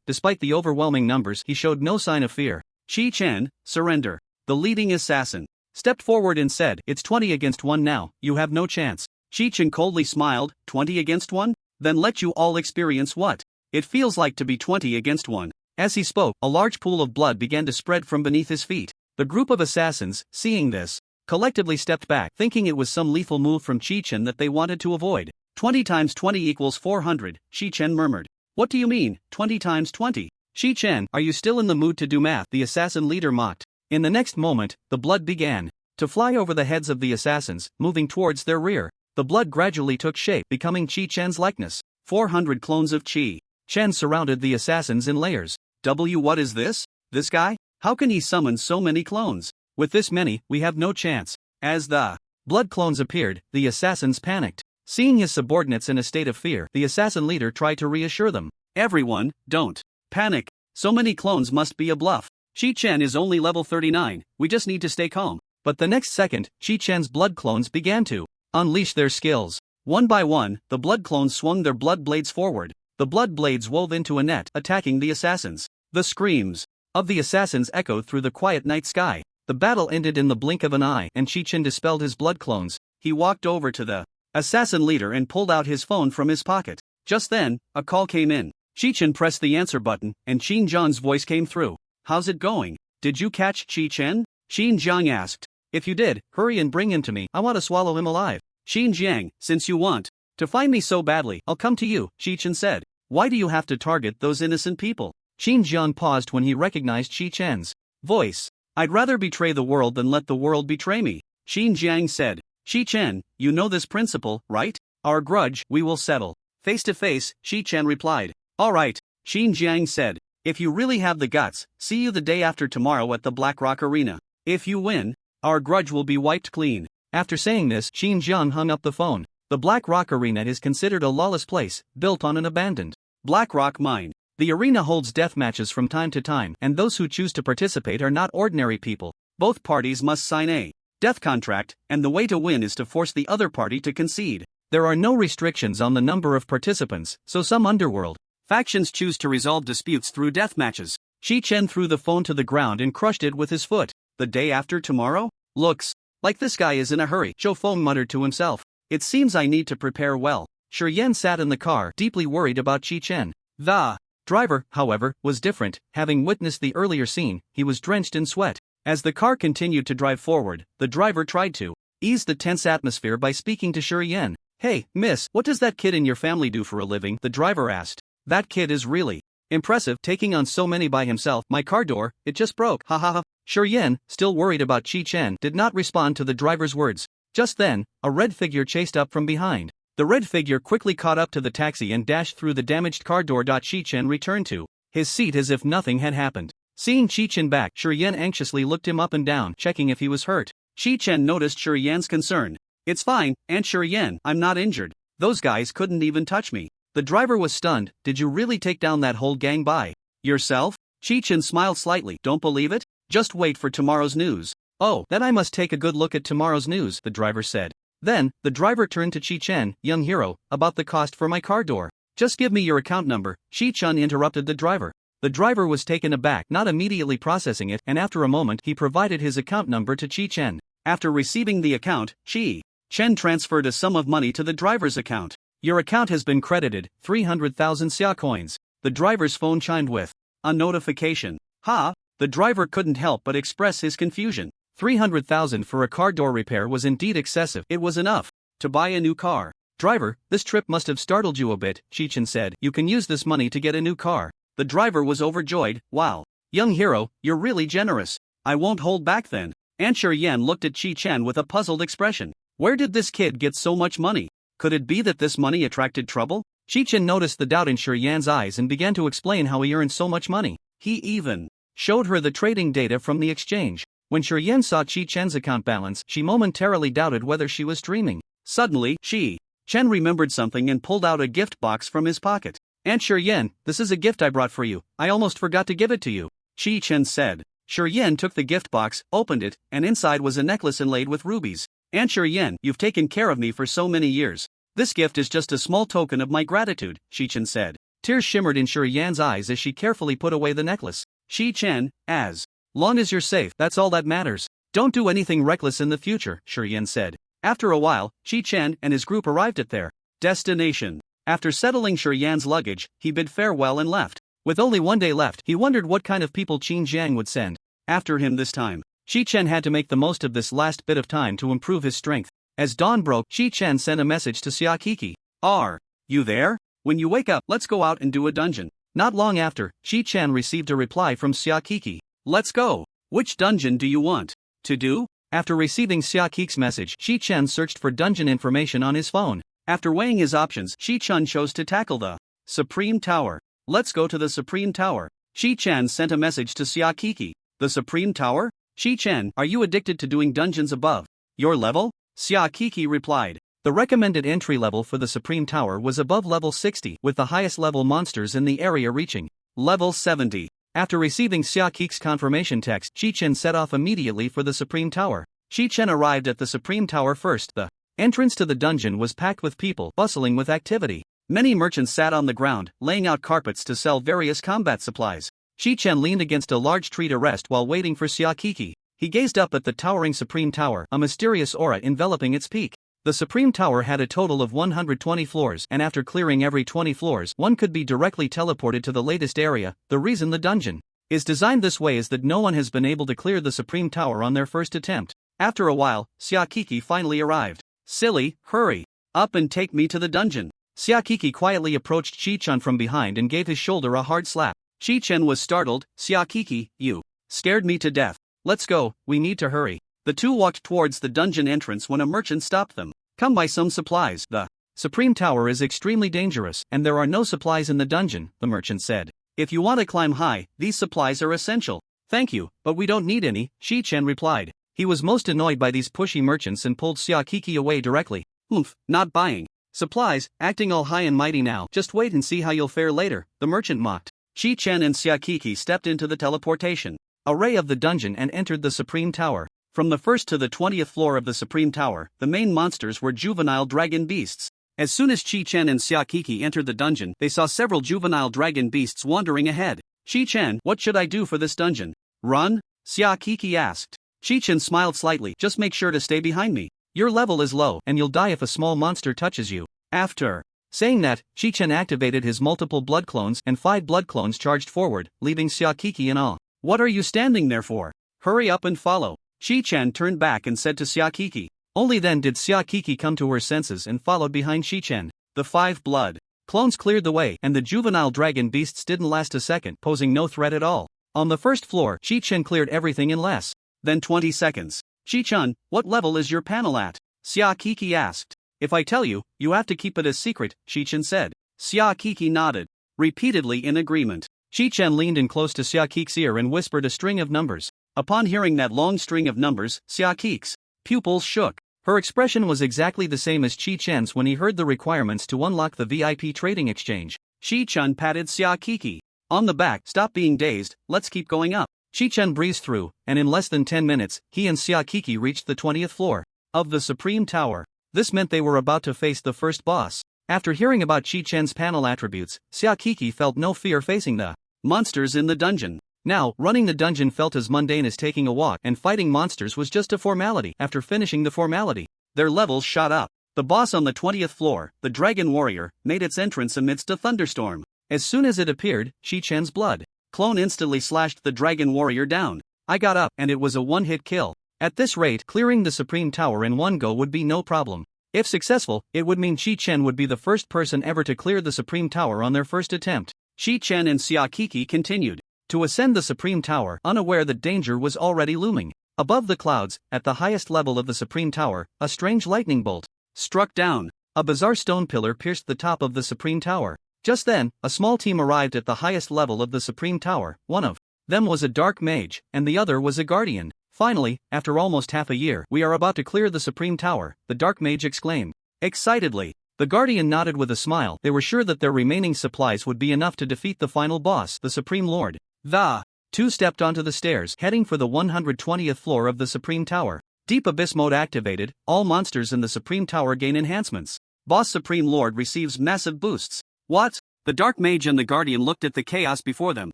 Despite the overwhelming numbers, he showed no sign of fear. Chi-chan, surrender. The leading assassin stepped forward and said, It's 20 against 1 now, you have no chance. Chi-chan coldly smiled. 20 against 1? Then let you all experience what it feels like to be 20 against 1. As he spoke, a large pool of blood began to spread from beneath his feet. The group of assassins, seeing this, collectively stepped back, thinking it was some lethal move from Chi-chan that they wanted to avoid. 20 times 20 equals 400, Chi-chan murmured. What do you mean, 20 times 20? Chi-chan, are you still in the mood to do math? The assassin leader mocked. In the next moment, the blood began to fly over the heads of the assassins, moving towards their rear. The blood gradually took shape, becoming Chi-chan's likeness. 400 clones of Chi-chan surrounded the assassins in layers. What is this? This guy? How can he summon so many clones? With this many, we have no chance. As the blood clones appeared, the assassins panicked. Seeing his subordinates in a state of fear, the assassin leader tried to reassure them. Everyone, don't panic. So many clones must be a bluff. Chi-chan is only level 39, we just need to stay calm. But the next second, Chi-chan's blood clones began to unleash their skills. One by one, the blood clones swung their blood blades forward. The blood blades wove into a net, attacking the assassins. The screams of the assassins echoed through the quiet night sky. The battle ended in the blink of an eye, and Chi-chan dispelled his blood clones. He walked over to the assassin leader and pulled out his phone from his pocket. Just then, a call came in. Chi-chan pressed the answer button, and Shin-jiang's voice came through. How's it going? Did you catch Chi-chan? Shin-jiang asked. If you did, hurry and bring him to me. I want to swallow him alive. Shin-jiang, since you want to find me so badly, I'll come to you, Chi-chan said. Why do you have to target those innocent people? Shin-jiang paused when he recognized Chi-chan's voice. I'd rather betray the world than let the world betray me, Shin-jiang said. Chi-chan, you know this principle, right? Our grudge, we will settle face to face, Chi-chan replied. All right, Shin-jiang said. If you really have the guts, see you the day after tomorrow at the Black Rock Arena. If you win, Our grudge will be wiped clean. After saying this, Shin Jiang hung up the phone. The Black Rock Arena is considered a lawless place, built on an abandoned Black Rock mine. The arena holds death matches from time to time, and those who choose to participate are not ordinary people. Both parties must sign a death contract, and the way to win is to force the other party to concede. There are no restrictions on the number of participants, so some underworld factions choose to resolve disputes through death matches. Shi Chen threw the phone to the ground and crushed it with his foot. The day after tomorrow? Looks like this guy is in a hurry, Zhou Feng muttered to himself. It seems I need to prepare well. Shi Yan sat in the car, deeply worried about Shi Chen. The driver, however, was different. Having witnessed the earlier scene, he was drenched in sweat. As the car continued to drive forward, the driver tried to ease the tense atmosphere by speaking to Shi Yan. Hey, miss, what does that kid in your family do for a living? The driver asked. That kid is really impressive, taking on so many by himself. My car door, it just broke. Ha ha ha. Shi Yan, still worried about Shi Chen, did not respond to the driver's words. Just then, a red figure chased up from behind. The red figure quickly caught up to the taxi and dashed through the damaged car door. Shi Chen returned to his seat as if nothing had happened. Seeing Shi Chen back, Shi Yan anxiously looked him up and down, checking if he was hurt. Shi Chen noticed Shi Yan's concern. It's fine, Aunt Shi Yan, I'm not injured. Those guys couldn't even touch me. The driver was stunned. Did you really take down that whole gang by yourself? Shi Chen smiled slightly. Don't believe it? Just wait for tomorrow's news. Oh, then I must take a good look at tomorrow's news, the driver said. Then, the driver turned to Shi Chen, young hero, about the cost for my car door. Just give me your account number. Shi Chen interrupted the driver. The driver was taken aback, not immediately processing it, and after a moment he provided his account number to Shi Chen. After receiving the account, Shi Chen transferred a sum of money to the driver's account. Your account has been credited, 300,000 xia coins. The driver's phone chimed with a notification. Ha! The driver couldn't help but express his confusion. 300,000 for a car door repair was indeed excessive. It was enough to buy a new car. Driver, this trip must have startled you a bit, Shi Chen said. You can use this money to get a new car. The driver was overjoyed. Wow. Young hero, you're really generous. I won't hold back then. Aunt Shi Yan looked at Shi Chen with a puzzled expression. Where did this kid get so much money? Could it be that this money attracted trouble? Shi Chen noticed the doubt in Shi Yan's eyes and began to explain how he earned so much money. He even showed her the trading data from the exchange. When Shi Yan saw Shi Chen's account balance, she momentarily doubted whether she was dreaming. Suddenly, Shi Chen remembered something and pulled out a gift box from his pocket. Aunt Shi Yan, this is a gift I brought for you. I almost forgot to give it to you, Shi Chen said. Shi Yan took the gift box, opened it, and inside was a necklace inlaid with rubies. Aunt Shi Yan, you've taken care of me for so many years. This gift is just a small token of my gratitude, Shi Chen said. Tears shimmered in Shi Yan's eyes as she carefully put away the necklace. Shi Chen, as long as you're safe, that's all that matters. Don't do anything reckless in the future, Shi Yan said. After a while, Shi Chen and his group arrived at their destination. After settling Shi Yan's luggage, he bid farewell and left. With only one day left, he wondered what kind of people Qin Jiang would send after him this time. Shi Chen had to make the most of this last bit of time to improve his strength. As dawn broke, Shi Chen sent a message to Xia Kiki. Are you there? When you wake up, let's go out and do a dungeon. Not long after, Shi Chen received a reply from Xia Kiki. Let's go. Which dungeon do you want to do? After receiving Xia Kiki's message, Shi Chen searched for dungeon information on his phone. After weighing his options, Shi Chen chose to tackle the Supreme Tower. Let's go to the Supreme Tower. Shi Chen sent a message to Xia Kiki. The Supreme Tower? Shi Chen, are you addicted to doing dungeons above your level? Xia Kiki replied. The recommended entry level for the Supreme Tower was above level 60, with the highest level monsters in the area reaching level 70. After receiving Xia Kiki's confirmation text, Shi Chen set off immediately for the Supreme Tower. Shi Chen arrived at the Supreme Tower first. The entrance to the dungeon was packed with people, bustling with activity. Many merchants sat on the ground, laying out carpets to sell various combat supplies. Shi Chen leaned against a large tree to rest while waiting for Xia Kiki. He gazed up at the towering Supreme Tower, a mysterious aura enveloping its peak. The Supreme Tower had a total of 120 floors, and after clearing every 20 floors, one could be directly teleported to the latest area. The reason the dungeon is designed this way is that no one has been able to clear the Supreme Tower on their first attempt. After a while, Xia Kiki finally arrived. Silly, hurry up and take me to the dungeon. Xia Kiki quietly approached Shi Chen from behind and gave his shoulder a hard slap. Shi Chen was startled. Xia Kiki, you scared me to death. Let's go, we need to hurry. The two walked towards the dungeon entrance when a merchant stopped them. Come buy some supplies. The Supreme Tower is extremely dangerous, and there are no supplies in the dungeon, the merchant said. If you want to climb high, these supplies are essential. Thank you, but we don't need any, Shi Chen replied. He was most annoyed by these pushy merchants and pulled Xiaokiki away directly. "Oomph, not buying. Supplies, acting all high and mighty now. Just wait and see how you'll fare later," the merchant mocked. Chi-Chen and Xiaokiki stepped into the teleportation array of the dungeon and entered the Supreme Tower. From the first to the 20th floor of the Supreme Tower, the main monsters were juvenile dragon beasts. As soon as Chi-Chen and Xiaokiki entered the dungeon, they saw several juvenile dragon beasts wandering ahead. "Chi-Chen, what should I do for this dungeon?" "Run?" Xiaokiki asked. Chi-Chen smiled slightly. "Just make sure to stay behind me. Your level is low, and you'll die if a small monster touches you." After saying that, Chi-Chen activated his multiple blood clones and 5 blood clones charged forward, leaving Xiaokiki in awe. "What are you standing there for? Hurry up and follow." Chi-Chen turned back and said to Xiaokiki. Only then did Xiaokiki come to her senses and followed behind Chi-Chen. The 5 blood clones cleared the way, and the juvenile dragon beasts didn't last a second, posing no threat at all. On the first floor, Chi-Chen cleared everything in less than 20 seconds. "Chi-Chen, what level is your panel at?" Xiaokiki asked. "If I tell you, you have to keep it a secret," Chi-Chen said. Xiaokiki nodded repeatedly in agreement. Chi-Chen leaned in close to Xiaokiki's ear and whispered a string of numbers. Upon hearing that long string of numbers, Xiaokiki's pupils shook. Her expression was exactly the same as Chi-Chen's when he heard the requirements to unlock the VIP trading exchange. Chi-Chen patted Xiaokiki on the back. "Stop being dazed, let's keep going up." Chi-Chen breezed through, and in less than 10 minutes, he and Xiaokiki reached the 20th floor of the Supreme Tower. This meant they were about to face the first boss. After hearing about Chi-Chen's panel attributes, Xiaokiki felt no fear facing the monsters in the dungeon. Now, running the dungeon felt as mundane as taking a walk, and fighting monsters was just a formality. After finishing the formality, their levels shot up. The boss on the 20th floor, the Dragon Warrior, made its entrance amidst a thunderstorm. As soon as it appeared, Chi-Chen's blood clone instantly slashed the Dragon Warrior down. "I got up, and it was a one-hit kill." At this rate, clearing the Supreme Tower in one go would be no problem. If successful, it would mean Chi-Chen would be the first person ever to clear the Supreme Tower on their first attempt. Chi-Chen and Xiaokiki continued to ascend the Supreme Tower, unaware that danger was already looming. Above the clouds, at the highest level of the Supreme Tower, a strange lightning bolt struck down. A bizarre stone pillar pierced the top of the Supreme Tower. Just then, a small team arrived at the highest level of the Supreme Tower. One of them was a dark mage, and the other was a guardian. "Finally, after almost half a year, we are about to clear the Supreme Tower," the dark mage exclaimed excitedly. The guardian nodded with a smile. They were sure that their remaining supplies would be enough to defeat the final boss, the Supreme Lord. The two stepped onto the stairs, heading for the 120th floor of the Supreme Tower. Deep Abyss mode activated. All monsters in the Supreme Tower gain enhancements. Boss Supreme Lord receives massive boosts. "What?" The dark mage and the guardian looked at the chaos before them,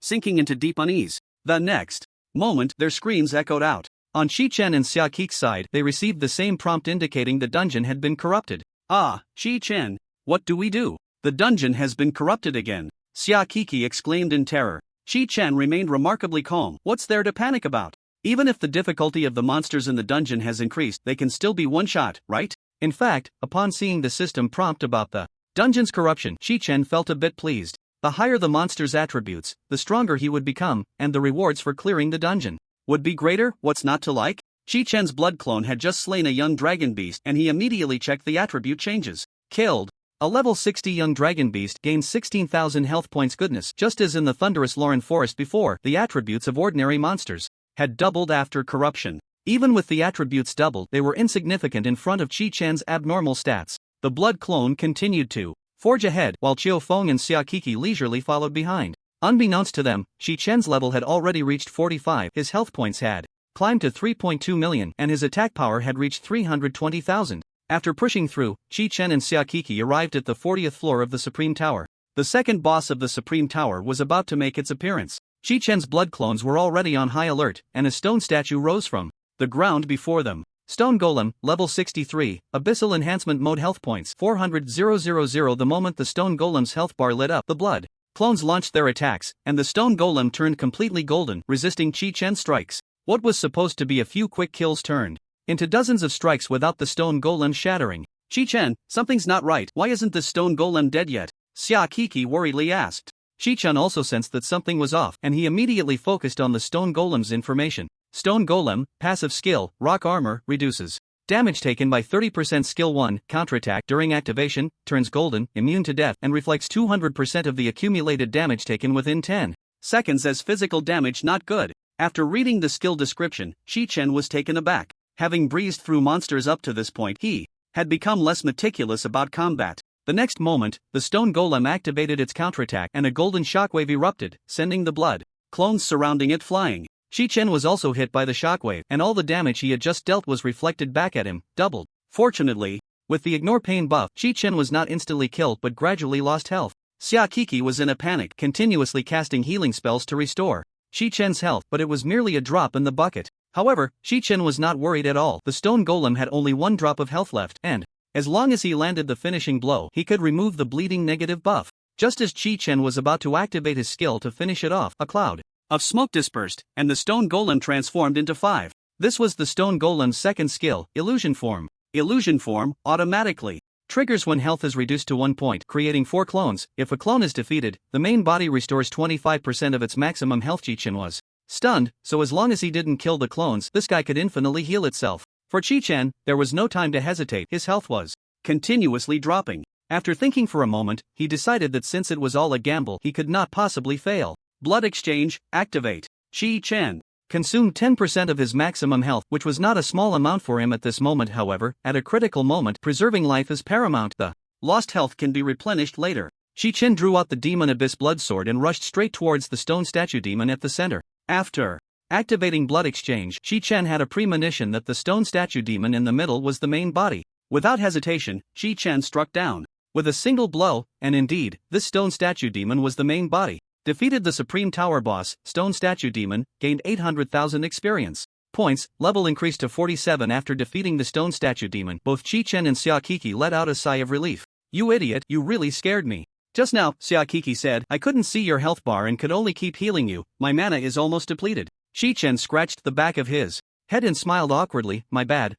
sinking into deep unease. The next moment, their screams echoed out. On Chi-Chen and Xiaokiki's side, they received the same prompt indicating the dungeon had been corrupted. "Ah, Chi-Chen, what do we do? The dungeon has been corrupted again," Xiaokiki exclaimed in terror. Chi-Chen remained remarkably calm. "What's there to panic about? Even if the difficulty of the monsters in the dungeon has increased, they can still be one-shot, right?" In fact, upon seeing the system prompt about the dungeon's corruption, Chi-Chen felt a bit pleased. The higher the monster's attributes, the stronger he would become, and the rewards for clearing the dungeon would be greater. What's not to like? Chi-Chen's blood clone had just slain a young dragon beast, and he immediately checked the attribute changes. Killed. A level 60 young dragon beast gained 16,000 health points. Goodness, just as in the thunderous Lauren forest before, the attributes of ordinary monsters had doubled after corruption. Even with the attributes doubled, they were insignificant in front of Chi-Chen's abnormal stats. The blood clone continued to forge ahead, while Chiu Feng and Xiaokiki leisurely followed behind. Unbeknownst to them, Chi-Chen's level had already reached 45, his health points had climbed to 3.2 million, and his attack power had reached 320,000. After pushing through, Chi-Chen and Xiaokiki arrived at the 40th floor of the Supreme Tower. The second boss of the Supreme Tower was about to make its appearance. Chi-Chen's blood clones were already on high alert, and a stone statue rose from the ground before them. Stone Golem, level 63, Abyssal Enhancement Mode, health points 400,000. The moment the Stone Golem's health bar lit up, the blood clones launched their attacks, and the Stone Golem turned completely golden, resisting Chi-Chen's strikes. What was supposed to be a few quick kills turned into dozens of strikes without the Stone Golem shattering. "Chi-Chen, something's not right. Why isn't the Stone Golem dead yet?" Xiaokiki worriedly asked. Chi-Chen also sensed that something was off, and he immediately focused on the Stone Golem's information. Stone Golem, passive skill, rock armor, reduces damage taken by 30%. Skill 1, counterattack during activation, turns golden, immune to death, and reflects 200% of the accumulated damage taken within 10 seconds as physical damage. Not good. After reading the skill description, Shi-Chen was taken aback. Having breezed through monsters up to this point, he had become less meticulous about combat. The next moment, the stone golem activated its counterattack and a golden shockwave erupted, sending the blood clones surrounding it flying. Shi-Chen was also hit by the shockwave, and all the damage he had just dealt was reflected back at him, doubled. Fortunately, with the ignore pain buff, Shi-Chen was not instantly killed but gradually lost health. Xiaokiki was in a panic, continuously casting healing spells to restore Shi-Chen's health, but it was merely a drop in the bucket. However, Shi-Chen was not worried at all. The stone golem had only one drop of health left, and as long as he landed the finishing blow, he could remove the bleeding negative buff. Just as Shi-Chen was about to activate his skill to finish it off, a cloud of smoke dispersed, and the stone golem transformed into 5. This was the stone golem's second skill, illusion form. Illusion form automatically triggers when health is reduced to 1 point, creating 4 clones. If a clone is defeated, the main body restores 25% of its maximum health. Shi-Chen was stunned, so as long as he didn't kill the clones, this guy could infinitely heal itself. For Shi-Chen, there was no time to hesitate. His health was continuously dropping. After thinking for a moment, he decided that since it was all a gamble, he could not possibly fail. Blood exchange, activate. Shi-Chen consumed 10% of his maximum health, which was not a small amount for him at this moment. However, at a critical moment, preserving life is paramount. The lost health can be replenished later. Shi-Chen drew out the Demon Abyss Blood Sword and rushed straight towards the stone statue demon at the center. After activating blood exchange, Shi-Chen had a premonition that the stone statue demon in the middle was the main body. Without hesitation, Shi-Chen struck down with a single blow, and indeed, this stone statue demon was the main body. Defeated the Supreme Tower boss, Stone Statue Demon, gained 800,000 experience points, level increased to 47 after defeating the Stone Statue Demon. Both Shi-Chen and Xiaokiki let out a sigh of relief. You idiot, you really scared me. Just now, Xiaokiki said, I couldn't see your health bar and could only keep healing you, my mana is almost depleted. Shi-Chen scratched the back of his head and smiled awkwardly, my bad,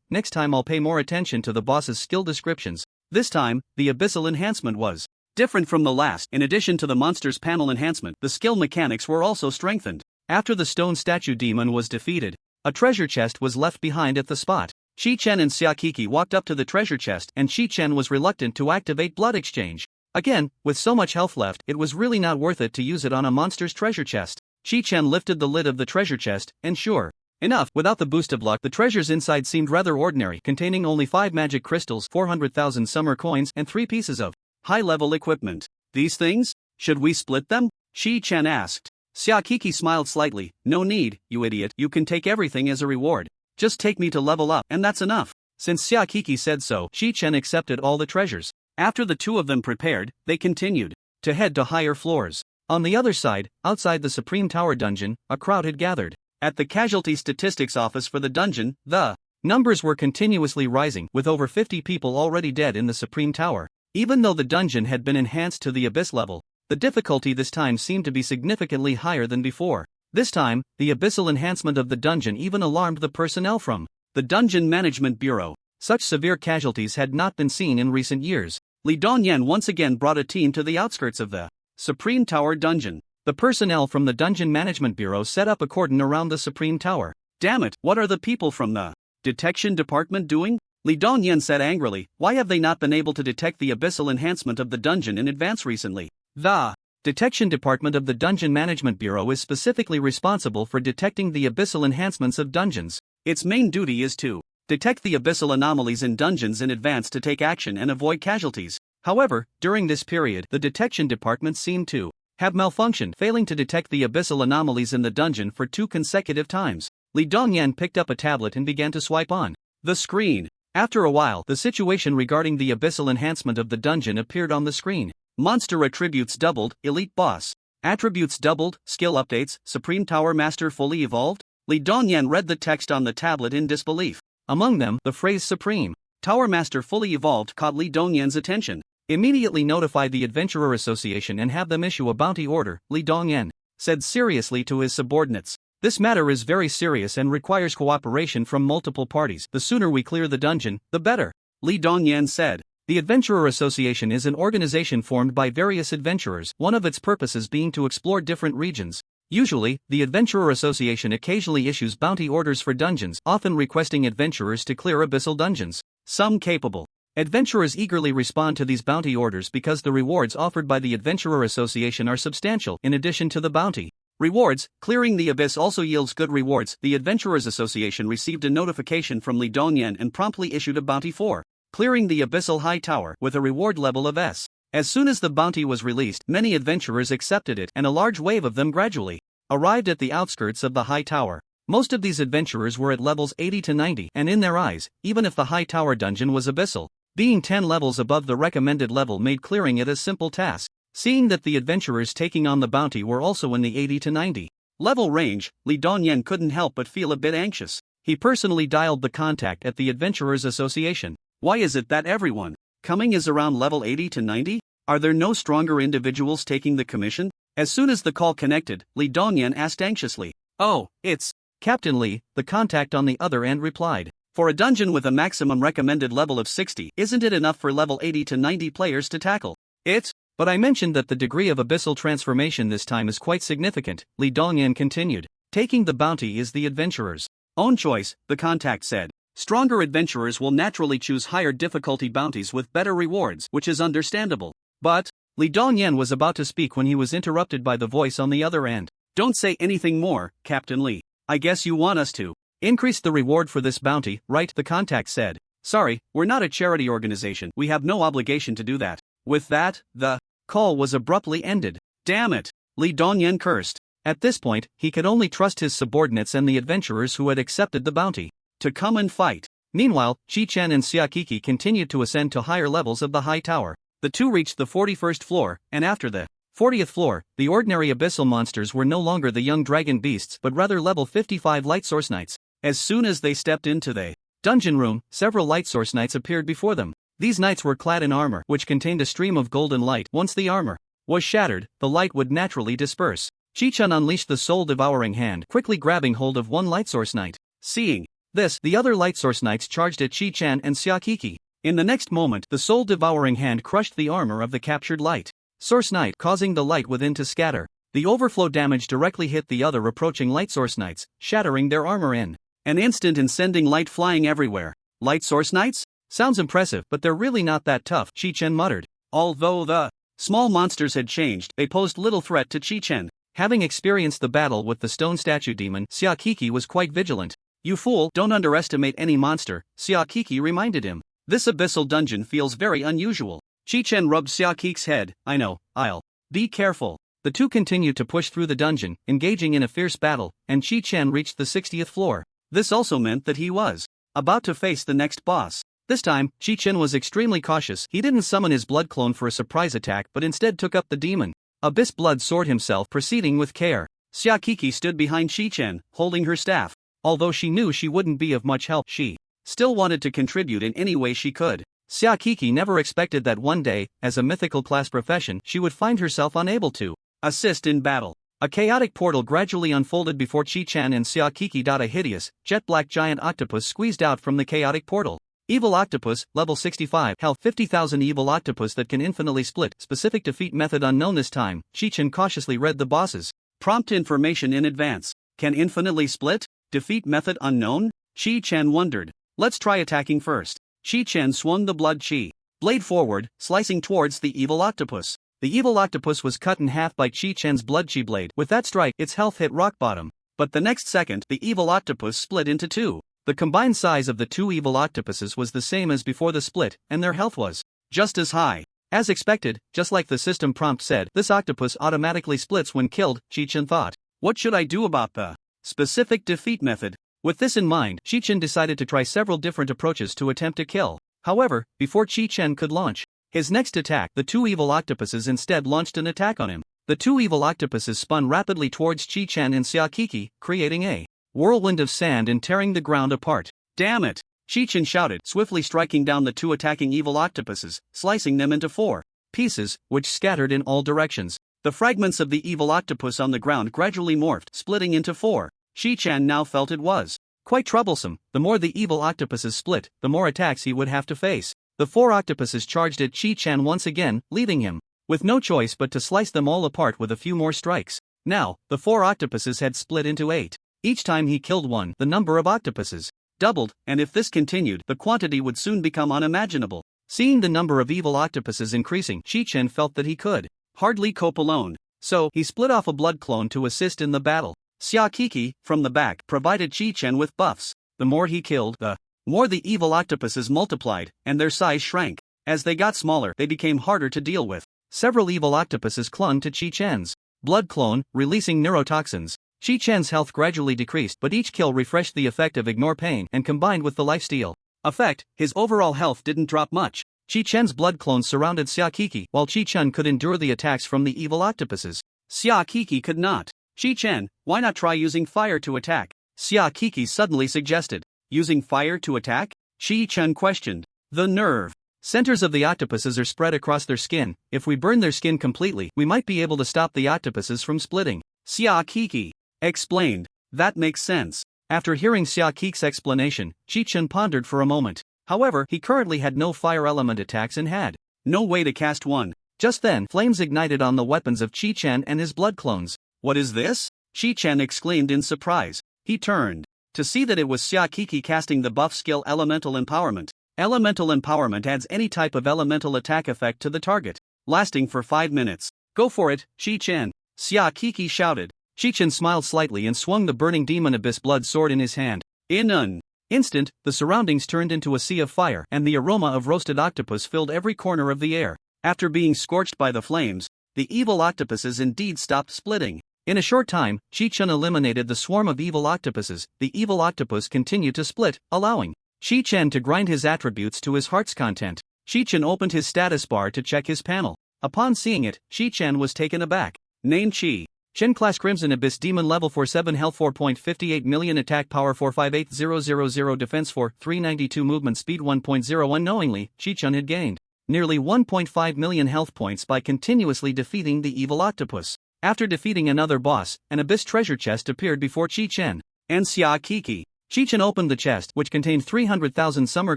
next time I'll pay more attention to the boss's skill descriptions. This time, the abyssal enhancement was different from the last. In addition to the monster's panel enhancement, the skill mechanics were also strengthened. After the stone statue demon was defeated, a treasure chest was left behind at the spot. Shi-Chen and Xiaokiki walked up to the treasure chest, and Shi-Chen was reluctant to activate blood exchange. Again, with so much health left, it was really not worth it to use it on a monster's treasure chest. Shi-Chen lifted the lid of the treasure chest, and sure enough, without the boost of luck, the treasures inside seemed rather ordinary, containing only 5 magic crystals, 400,000 summer coins, and 3 pieces of high-level equipment. These things? Should we split them? Shi-Chen asked. Xiaokiki smiled slightly. No need, you idiot, you can take everything as a reward. Just take me to level up, and that's enough. Since Xiaokiki said so, Shi-Chen accepted all the treasures. After the two of them prepared, they continued to head to higher floors. On the other side, outside the Supreme Tower dungeon, a crowd had gathered. At the casualty statistics office for the dungeon, the numbers were continuously rising, with over 50 people already dead in the Supreme Tower. Even though the dungeon had been enhanced to the abyss level, the difficulty this time seemed to be significantly higher than before. This time, the abyssal enhancement of the dungeon even alarmed the personnel from the Dungeon Management Bureau. Such severe casualties had not been seen in recent years. Li Dongyan once again brought a team to the outskirts of the Supreme Tower dungeon. The personnel from the Dungeon Management Bureau set up a cordon around the Supreme Tower. Damn it, what are the people from the detection department doing? Li Dongyan said angrily, why have they not been able to detect the abyssal enhancement of the dungeon in advance recently? The Detection Department of the Dungeon Management Bureau is specifically responsible for detecting the abyssal enhancements of dungeons. Its main duty is to detect the abyssal anomalies in dungeons in advance to take action and avoid casualties. However, during this period, the Detection Department seemed to have malfunctioned, failing to detect the abyssal anomalies in the dungeon for 2 consecutive times. Li Dongyan picked up a tablet and began to swipe on the screen. After a while, the situation regarding the abyssal enhancement of the dungeon appeared on the screen. Monster attributes doubled, elite boss attributes doubled, skill updates, Supreme Tower Master fully evolved. Li Dongyan read the text on the tablet in disbelief. Among them, the phrase Supreme Tower Master fully evolved caught Li Dongyan's attention. Immediately notify the Adventurer Association and have them issue a bounty order, Li Dongyan said seriously to his subordinates. This matter is very serious and requires cooperation from multiple parties. The sooner we clear the dungeon, the better, Li Dongyan said. The Adventurer Association is an organization formed by various adventurers, one of its purposes being to explore different regions. Usually, the Adventurer Association occasionally issues bounty orders for dungeons, often requesting adventurers to clear abyssal dungeons. Some capable adventurers eagerly respond to these bounty orders because the rewards offered by the Adventurer Association are substantial. In addition to the bounty, Rewards: clearing the abyss also yields good rewards. The Adventurers Association received a notification from Li Dongyan and promptly issued a bounty for clearing the abyssal high tower with a reward level of S. As soon as the bounty was released, many adventurers accepted it, and a large wave of them gradually arrived at the outskirts of the high tower. Most of these adventurers were at levels 80 to 90, and in their eyes, even if the high tower dungeon was abyssal, being 10 levels above the recommended level made clearing it a simple task. Seeing that the adventurers taking on the bounty were also in the 80 to 90 level range, Li Dongyan couldn't help but feel a bit anxious. He personally dialed the contact at the Adventurers Association. Why is it that everyone coming is around level 80 to 90? Are there no stronger individuals taking the commission? As soon as the call connected, Li Dongyan asked anxiously. Oh, it's Captain Li, the contact on the other end replied. For a dungeon with a maximum recommended level of 60, isn't it enough for level 80 to 90 players to tackle it? But I mentioned that the degree of abyssal transformation this time is quite significant, Li Dongyan continued. Taking the bounty is the adventurer's own choice, the contact said. Stronger adventurers will naturally choose higher difficulty bounties with better rewards, which is understandable. But Li Dongyan was about to speak when he was interrupted by the voice on the other end. Don't say anything more, Captain Li. I guess you want us to increase the reward for this bounty, right? The contact said. Sorry, we're not a charity organization. We have no obligation to do that. With that, the call was abruptly ended. Damn it! Li Dongyan cursed. At this point, he could only trust his subordinates and the adventurers who had accepted the bounty to come and fight. Meanwhile, Chi-chan and Xiaokiki continued to ascend to higher levels of the high tower. The two reached the 41st floor, and after the 40th floor, the ordinary abyssal monsters were no longer the young dragon beasts but rather level 55 light source knights. As soon as they stepped into the dungeon room, several light source knights appeared before them. These knights were clad in armor which contained a stream of golden light. Once the armor was shattered, the light would naturally disperse. Chi-chan unleashed the soul-devouring hand, quickly grabbing hold of one light source knight. Seeing this, the other light source knights charged at Chi-chan and Xiaokiki. In the next moment, the soul-devouring hand crushed the armor of the captured light source knight, causing the light within to scatter. The overflow damage directly hit the other approaching light source knights, shattering their armor in an instant and sending light flying everywhere. Light source knights? Sounds impressive, but they're really not that tough, Chi-chan muttered. Although the small monsters had changed, they posed little threat to Chi-chan. Having experienced the battle with the stone statue demon, Xiaokiki was quite vigilant. You fool, don't underestimate any monster, Xiaokiki reminded him. This abyssal dungeon feels very unusual. Chi-chan rubbed Xiaokiki's head. I know, I'll be careful. The two continued to push through the dungeon, engaging in a fierce battle, and Chi-chan reached the 60th floor. This also meant that he was about to face the next boss. This time, Chi-chan was extremely cautious. He didn't summon his blood clone for a surprise attack but instead took up the demon Abyss Blood Sword himself, proceeding with care. Xiaokiki stood behind Chi-chan, holding her staff. Although she knew she wouldn't be of much help, she still wanted to contribute in any way she could. Xiaokiki never expected that one day, as a mythical class profession, she would find herself unable to assist in battle. A chaotic portal gradually unfolded before Chi-chan and Xiaokiki. A hideous, jet-black giant octopus squeezed out from the chaotic portal. Evil Octopus, level 65, health 50,000. Evil Octopus that can infinitely split. Specific defeat method unknown this time. Chi-chan cautiously read the boss's prompt information in advance. Can infinitely split? Defeat method unknown? Chi-chan wondered. Let's try attacking first. Chi-chan swung the blood chi blade forward, slicing towards the evil octopus. The evil octopus was cut in half by Chi-chan's blood chi blade. With that strike, its health hit rock bottom. But the next second, the evil octopus split into two. The combined size of the two evil octopuses was the same as before the split, and their health was just as high. As expected, just like the system prompt said, this octopus automatically splits when killed, Chi-chan thought. What should I do about the specific defeat method? With this in mind, Chi-chan decided to try several different approaches to attempt to kill. However, before Chi-chan could launch his next attack, the two evil octopuses instead launched an attack on him. The two evil octopuses spun rapidly towards Chi-chan and Xiaokiki, creating a whirlwind of sand and tearing the ground apart. Damn it! Chi-chan shouted, swiftly striking down the two attacking evil octopuses, slicing them into 4 pieces, which scattered in all directions. The fragments of the evil octopus on the ground gradually morphed, splitting into 4. Chi-chan now felt it was quite troublesome. The more the evil octopuses split, the more attacks he would have to face. The 4 octopuses charged at Chi-chan once again, leaving him with no choice but to slice them all apart with a few more strikes. Now, the 4 octopuses had split into 8. Each time he killed one, the number of octopuses doubled, and if this continued, the quantity would soon become unimaginable. Seeing the number of evil octopuses increasing, Chi-chan felt that he could hardly cope alone. so he split off a blood clone to assist in the battle. Xia Kiki, from the back, provided Qi Chen with buffs. The more he killed, the more the evil octopuses multiplied, and their size shrank. As they got smaller, they became harder to deal with. Several evil octopuses clung to Qi Chen's blood clone, releasing neurotoxins. Qi Chen's health gradually decreased, but each kill refreshed the effect of ignore pain, and combined with the lifesteal effect, his overall health didn't drop much. Qi Chen's blood clones surrounded Xia Kiki, while Qi Chen could endure the attacks from the evil octopuses. Xia Kiki could not. Qi Chen, why not try using fire to attack? Xia Kiki suddenly suggested. Using fire to attack? Qi Chen questioned. The nerve. Centers of the octopuses are spread across their skin. If we burn their skin completely, we might be able to stop the octopuses from splitting. Xia Kiki explained. That makes sense. After hearing Xia Kiki's explanation, Qi Chen pondered for a moment. However, he currently had no fire element attacks and had no way to cast one. Just then, flames ignited on the weapons of Qi Chen and his blood clones. What is this? Qi Chen exclaimed in surprise. He turned to see that it was Xia Kiki casting the buff skill Elemental Empowerment. Elemental Empowerment adds any type of elemental attack effect to the target, lasting for 5 minutes. Go for it, Qi Chen. Xia Kiki shouted. Qi Chen smiled slightly and swung the burning demon abyss blood sword in his hand. In an instant, the surroundings turned into a sea of fire, and the aroma of roasted octopus filled every corner of the air. After being scorched by the flames, the evil octopuses indeed stopped splitting. In a short time, Qi Chen eliminated the swarm of evil octopuses. The evil octopus continued to split, allowing Qi Chen to grind his attributes to his heart's content. Qi Chen opened his status bar to check his panel. Upon seeing it, Qi Chen was taken aback. Name Qi Chen, class Crimson Abyss Demon, level 47, health 4.58 million, attack power 458000, defense 4, 392, movement speed 1.0. Unknowingly, Qi Chen had gained nearly 1.5 million health points by continuously defeating the evil octopus. After defeating another boss, an abyss treasure chest appeared before Qi Chen and Xia Kiki. Qi Chen opened the chest, which contained 300,000 summer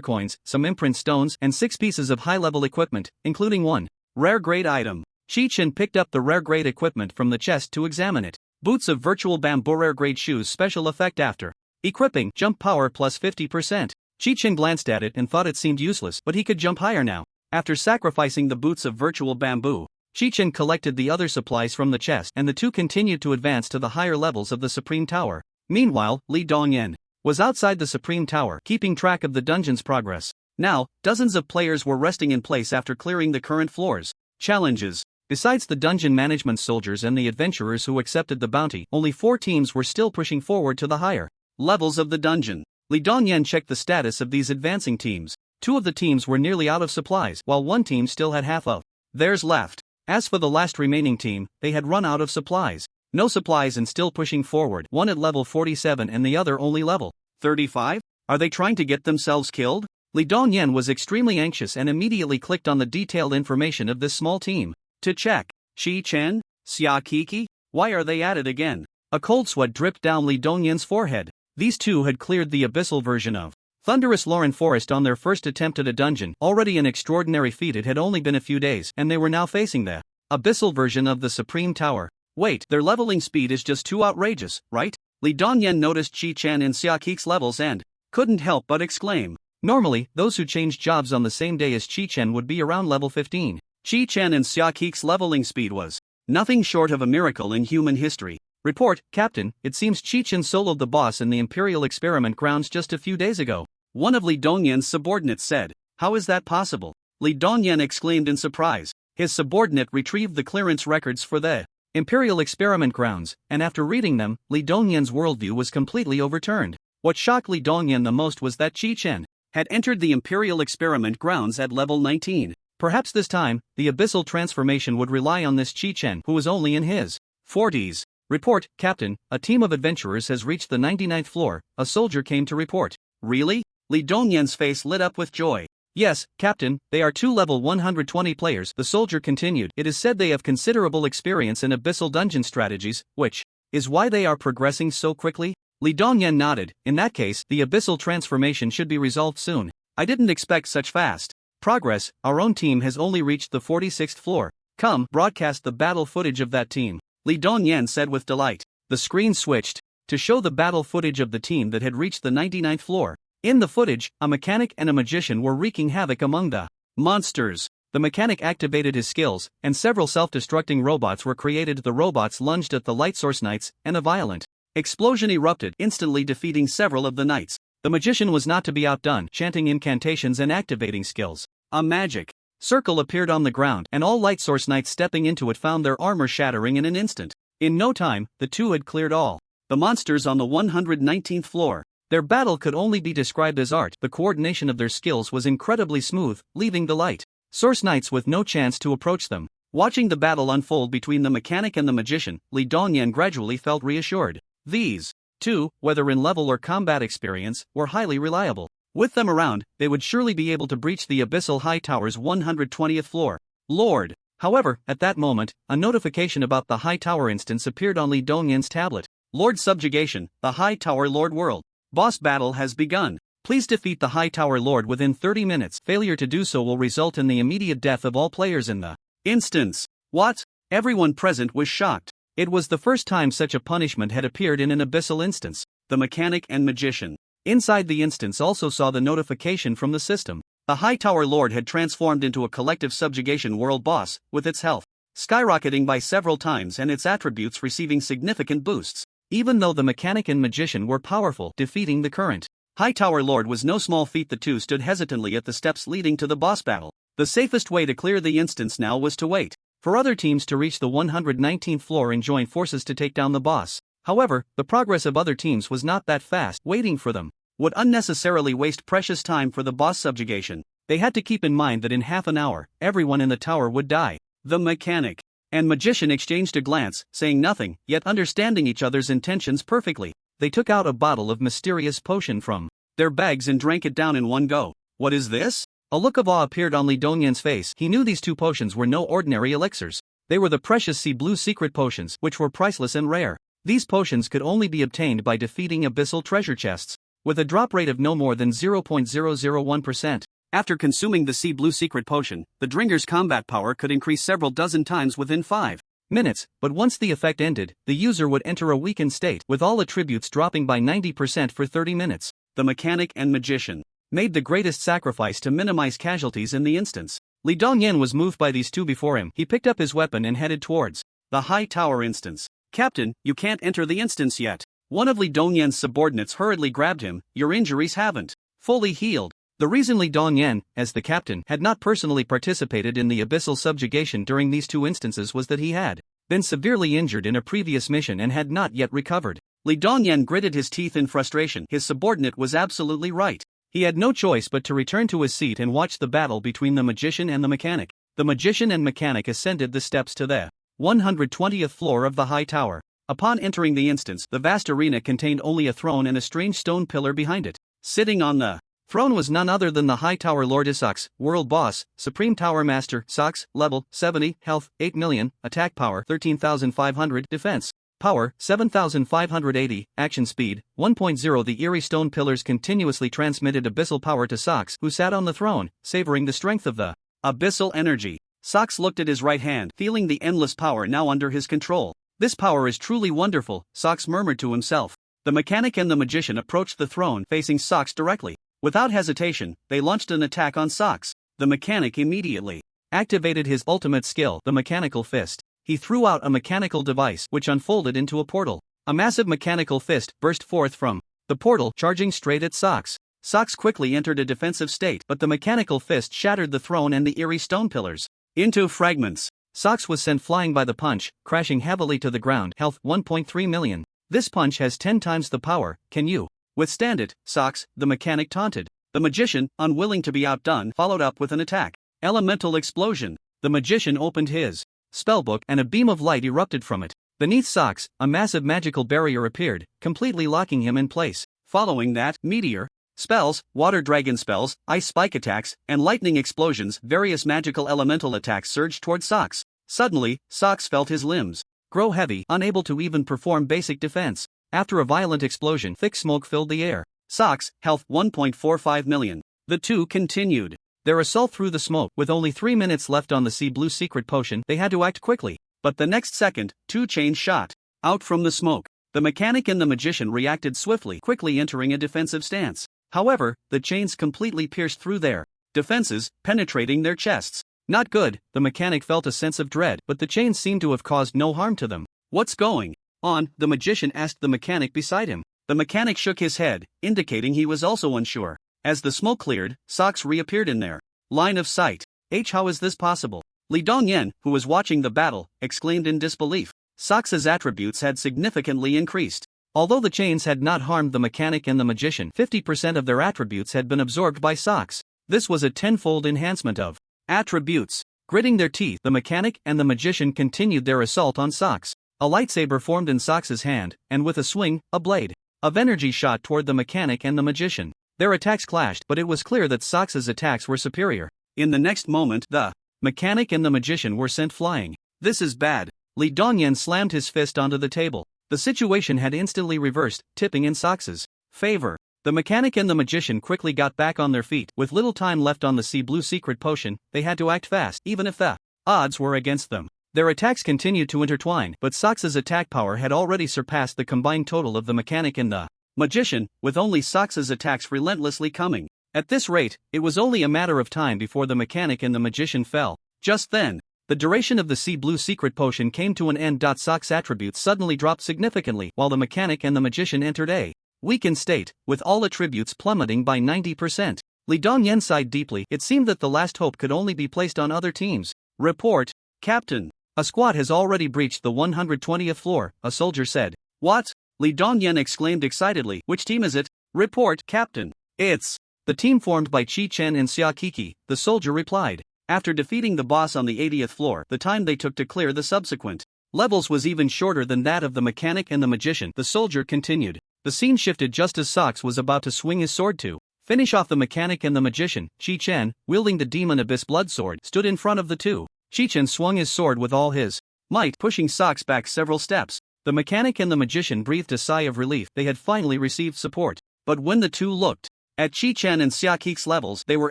coins, some imprint stones, and 6 pieces of high-level equipment, including one rare-grade item. Qi Chen picked up the rare-grade equipment from the chest to examine it. Boots of virtual bamboo, rare-grade shoes, special effect after equipping, jump power plus 50%. Qi Chen glanced at it and thought it seemed useless, but he could jump higher now. After sacrificing the boots of virtual bamboo, Qi Chen collected the other supplies from the chest, and the two continued to advance to the higher levels of the Supreme Tower. Meanwhile, Li Dongyan was outside the Supreme Tower, keeping track of the dungeon's progress. Now, dozens of players were resting in place after clearing the current floors. Challenges. Besides the dungeon management soldiers and the adventurers who accepted the bounty, only 4 teams were still pushing forward to the higher levels of the dungeon. Li Dongyan checked the status of these advancing teams. 2 of the teams were nearly out of supplies, while 1 team still had half of theirs left. As for the last remaining team, they had run out of supplies. No supplies and still pushing forward, one at level 47 and the other only level 35? Are they trying to get themselves killed? Li Dongyan was extremely anxious and immediately clicked on the detailed information of this small team. To check. Qi Chen? Xia Kiki? Why are they at it again? A cold sweat dripped down Li Dongyan's forehead. These two had cleared the abyssal version of Thunderous Lauren Forest on their first attempt at a dungeon, already an extraordinary feat. It had only been a few days, and they were now facing the abyssal version of the Supreme Tower. Wait, their leveling speed is just too outrageous, right? Li Dongyan noticed Qi Chen and Xia Kiki's levels and couldn't help but exclaim. Normally, those who changed jobs on the same day as Qi Chen would be around level 15. Qi Chen and Xia Kiki's leveling speed was nothing short of a miracle in human history. Report, Captain, it seems Qi Chen soloed the boss in the Imperial Experiment Grounds just a few days ago. One of Li Dongyan's subordinates said. How is that possible? Li Dongyan exclaimed in surprise. His subordinate retrieved the clearance records for the Imperial Experiment Grounds, and after reading them, Li Dongyan's worldview was completely overturned. What shocked Li Dongyan the most was that Qi Chen had entered the Imperial Experiment Grounds at level 19. Perhaps this time, the abyssal transformation would rely on this Qi Chen, who was only in his 40s. Report, Captain, a team of adventurers has reached the 99th floor, a soldier came to report. Really? Li Dongyan's face lit up with joy. Yes, Captain, they are 2 level 120 players, the soldier continued. It is said they have considerable experience in abyssal dungeon strategies, which is why they are progressing so quickly? Li Dongyan nodded. In that case, the abyssal transformation should be resolved soon. I didn't expect such fast progress. Our own team has only reached the 46th floor. Come, broadcast the battle footage of that team, Li Dongyan said with delight. The screen switched to show the battle footage of the team that had reached the 99th floor. In the footage, a mechanic and a magician were wreaking havoc among the monsters. The mechanic activated his skills, and several self-destructing robots were created. The robots lunged at the light source knights, and a violent explosion erupted, instantly defeating several of the knights. The magician was not to be outdone, chanting incantations and activating skills. A magic circle appeared on the ground, and all light source knights stepping into it found their armor shattering in an instant. In no time, the two had cleared all the monsters on the 119th floor. Their battle could only be described as art. The coordination of their skills was incredibly smooth, leaving the light source knights with no chance to approach them. Watching the battle unfold between the mechanic and the magician, Li Dongyan gradually felt reassured. These two, whether in level or combat experience, were highly reliable. With them around, they would surely be able to breach the Abyssal High Tower's 120th floor. Lord! However, at that moment, a notification about the High Tower instance appeared on Li Dongyan's tablet. Lord Subjugation, the High Tower Lord World. Boss battle has begun. Please defeat the High Tower Lord within 30 minutes. Failure to do so will result in the immediate death of all players in the instance. What? Everyone present was shocked. It was the first time such a punishment had appeared in an abyssal instance. The mechanic and magician inside the instance also saw the notification from the system. The High Tower Lord had transformed into a collective subjugation world boss, with its health skyrocketing by several times and its attributes receiving significant boosts. Even though the mechanic and magician were powerful, defeating the current High Tower Lord was no small feat. The two stood hesitantly at the steps leading to the boss battle. The safest way to clear the instance now was to wait for other teams to reach the 119th floor and join forces to take down the boss. However, the progress of other teams was not that fast. Waiting for them would unnecessarily waste precious time for the boss subjugation. They had to keep in mind that in half an hour, everyone in the tower would die. The mechanic and magician exchanged a glance, saying nothing, yet understanding each other's intentions perfectly. They took out a bottle of mysterious potion from their bags and drank it down in one go. What is this? A look of awe appeared on Li Dongyan's face. He knew these two potions were no ordinary elixirs. They were the precious sea blue secret potions, which were priceless and rare. These potions could only be obtained by defeating abyssal treasure chests, with a drop rate of no more than 0.001%. After consuming the sea blue secret potion, the drinker's combat power could increase several dozen times within 5 minutes, but once the effect ended, the user would enter a weakened state, with all attributes dropping by 90% for 30 minutes. The mechanic and magician made the greatest sacrifice to minimize casualties in the instance. Li Dongyan was moved by these two before him. He picked up his weapon and headed towards the High Tower instance. Captain, you can't enter the instance yet. One of Li Dongyan's subordinates hurriedly grabbed him. Your injuries haven't fully healed. The reason Li Dongyan, as the captain, had not personally participated in the abyssal subjugation during these two instances was that he had been severely injured in a previous mission and had not yet recovered. Li Dongyan gritted his teeth in frustration. His subordinate was absolutely right. He had no choice but to return to his seat and watch the battle between the magician and the mechanic. The magician and mechanic ascended the steps to the 120th floor of the High Tower. Upon entering the instance, the vast arena contained only a throne and a strange stone pillar behind it. Sitting on the throne was none other than the High Tower Lord Isaks, World Boss, Supreme Tower Master, Sox, Level, 70, Health, 8 million, Attack Power, 13,500, Defense Power, 7,580, Action Speed, 1.0. The eerie stone pillars continuously transmitted abyssal power to Sox, who sat on the throne, savoring the strength of the abyssal energy. Sox looked at his right hand, feeling the endless power now under his control. This power is truly wonderful, Sox murmured to himself. The mechanic and the magician approached the throne, facing Sox directly. Without hesitation, they launched an attack on Sox. The mechanic immediately activated his ultimate skill, the mechanical fist. He threw out a mechanical device which unfolded into a portal. A massive mechanical fist burst forth from the portal, charging straight at Sox. Sox quickly entered a defensive state, but the mechanical fist shattered the throne and the eerie stone pillars into fragments. Sox was sent flying by the punch, crashing heavily to the ground. Health 1.3 million. This punch has 10 times the power. Can you withstand it, Sox? The mechanic taunted. The magician, unwilling to be outdone, followed up with an attack. Elemental explosion. The magician opened his spellbook and a beam of light erupted from it. Beneath Sox, a massive magical barrier appeared, completely locking him in place. Following that, meteor spells, water dragon spells, ice spike attacks, and lightning explosions, various magical elemental attacks surged toward Sox. Suddenly, Sox felt his limbs grow heavy, unable to even perform basic defense. After a violent explosion, thick smoke filled the air. Sox, health 1.45 million. The two continued their assault through the smoke. With only 3 minutes left on the sea blue secret potion, they had to act quickly. But the next second, two chains shot out from the smoke. The mechanic and the magician reacted swiftly, quickly entering a defensive stance. However, the chains completely pierced through their defenses, penetrating their chests. Not good, the mechanic felt a sense of dread, but the chains seemed to have caused no harm to them. What's going on? The magician asked the mechanic beside him. The mechanic shook his head, indicating he was also unsure. As the smoke cleared, Socks reappeared in their line of sight. How is this possible? Li Dongyan, who was watching the battle, exclaimed in disbelief. Socks's attributes had significantly increased. Although the chains had not harmed the mechanic and the magician, 50% of their attributes had been absorbed by Socks. This was a tenfold enhancement of attributes. Gritting their teeth, the mechanic and the magician continued their assault on Socks. A lightsaber formed in Socks's hand, and with a swing, a blade of energy shot toward the mechanic and the magician. Their attacks clashed, but it was clear that Socks's attacks were superior. In the next moment, the mechanic and the magician were sent flying. This is bad. Li Dongyan slammed his fist onto the table. The situation had instantly reversed, tipping in Socks's favor. The mechanic and the magician quickly got back on their feet. With little time left on the sea blue secret potion, they had to act fast, even if the odds were against them. Their attacks continued to intertwine, but Socks's attack power had already surpassed the combined total of the mechanic and the magician, with only Socks's attacks relentlessly coming. At this rate, it was only a matter of time before the mechanic and the magician fell. Just then, the duration of the sea blue secret potion came to an end. Sock's attributes suddenly dropped significantly, while the mechanic and the magician entered a weakened state, with all attributes plummeting by 90%. Li Dongyan sighed deeply. It seemed that the last hope could only be placed on other teams. Report, Captain. A squad has already breached the 120th floor, a soldier said. What? Li Dongyan exclaimed excitedly. Which team is it? Report, Captain. It's the team formed by Chi Chen and Xia Kiki, the soldier replied. After defeating the boss on the 80th floor, the time they took to clear the subsequent levels was even shorter than that of the mechanic and the magician, the soldier continued. The scene shifted just as Socks was about to swing his sword to finish off the mechanic and the magician. Chi Chen, wielding the Demon Abyss blood sword, stood in front of the two. Chi Chen swung his sword with all his might, pushing Socks back several steps. The mechanic and the magician breathed a sigh of relief. They had finally received support. But when the two looked at Chi Chen and Xia Kiki's levels, they were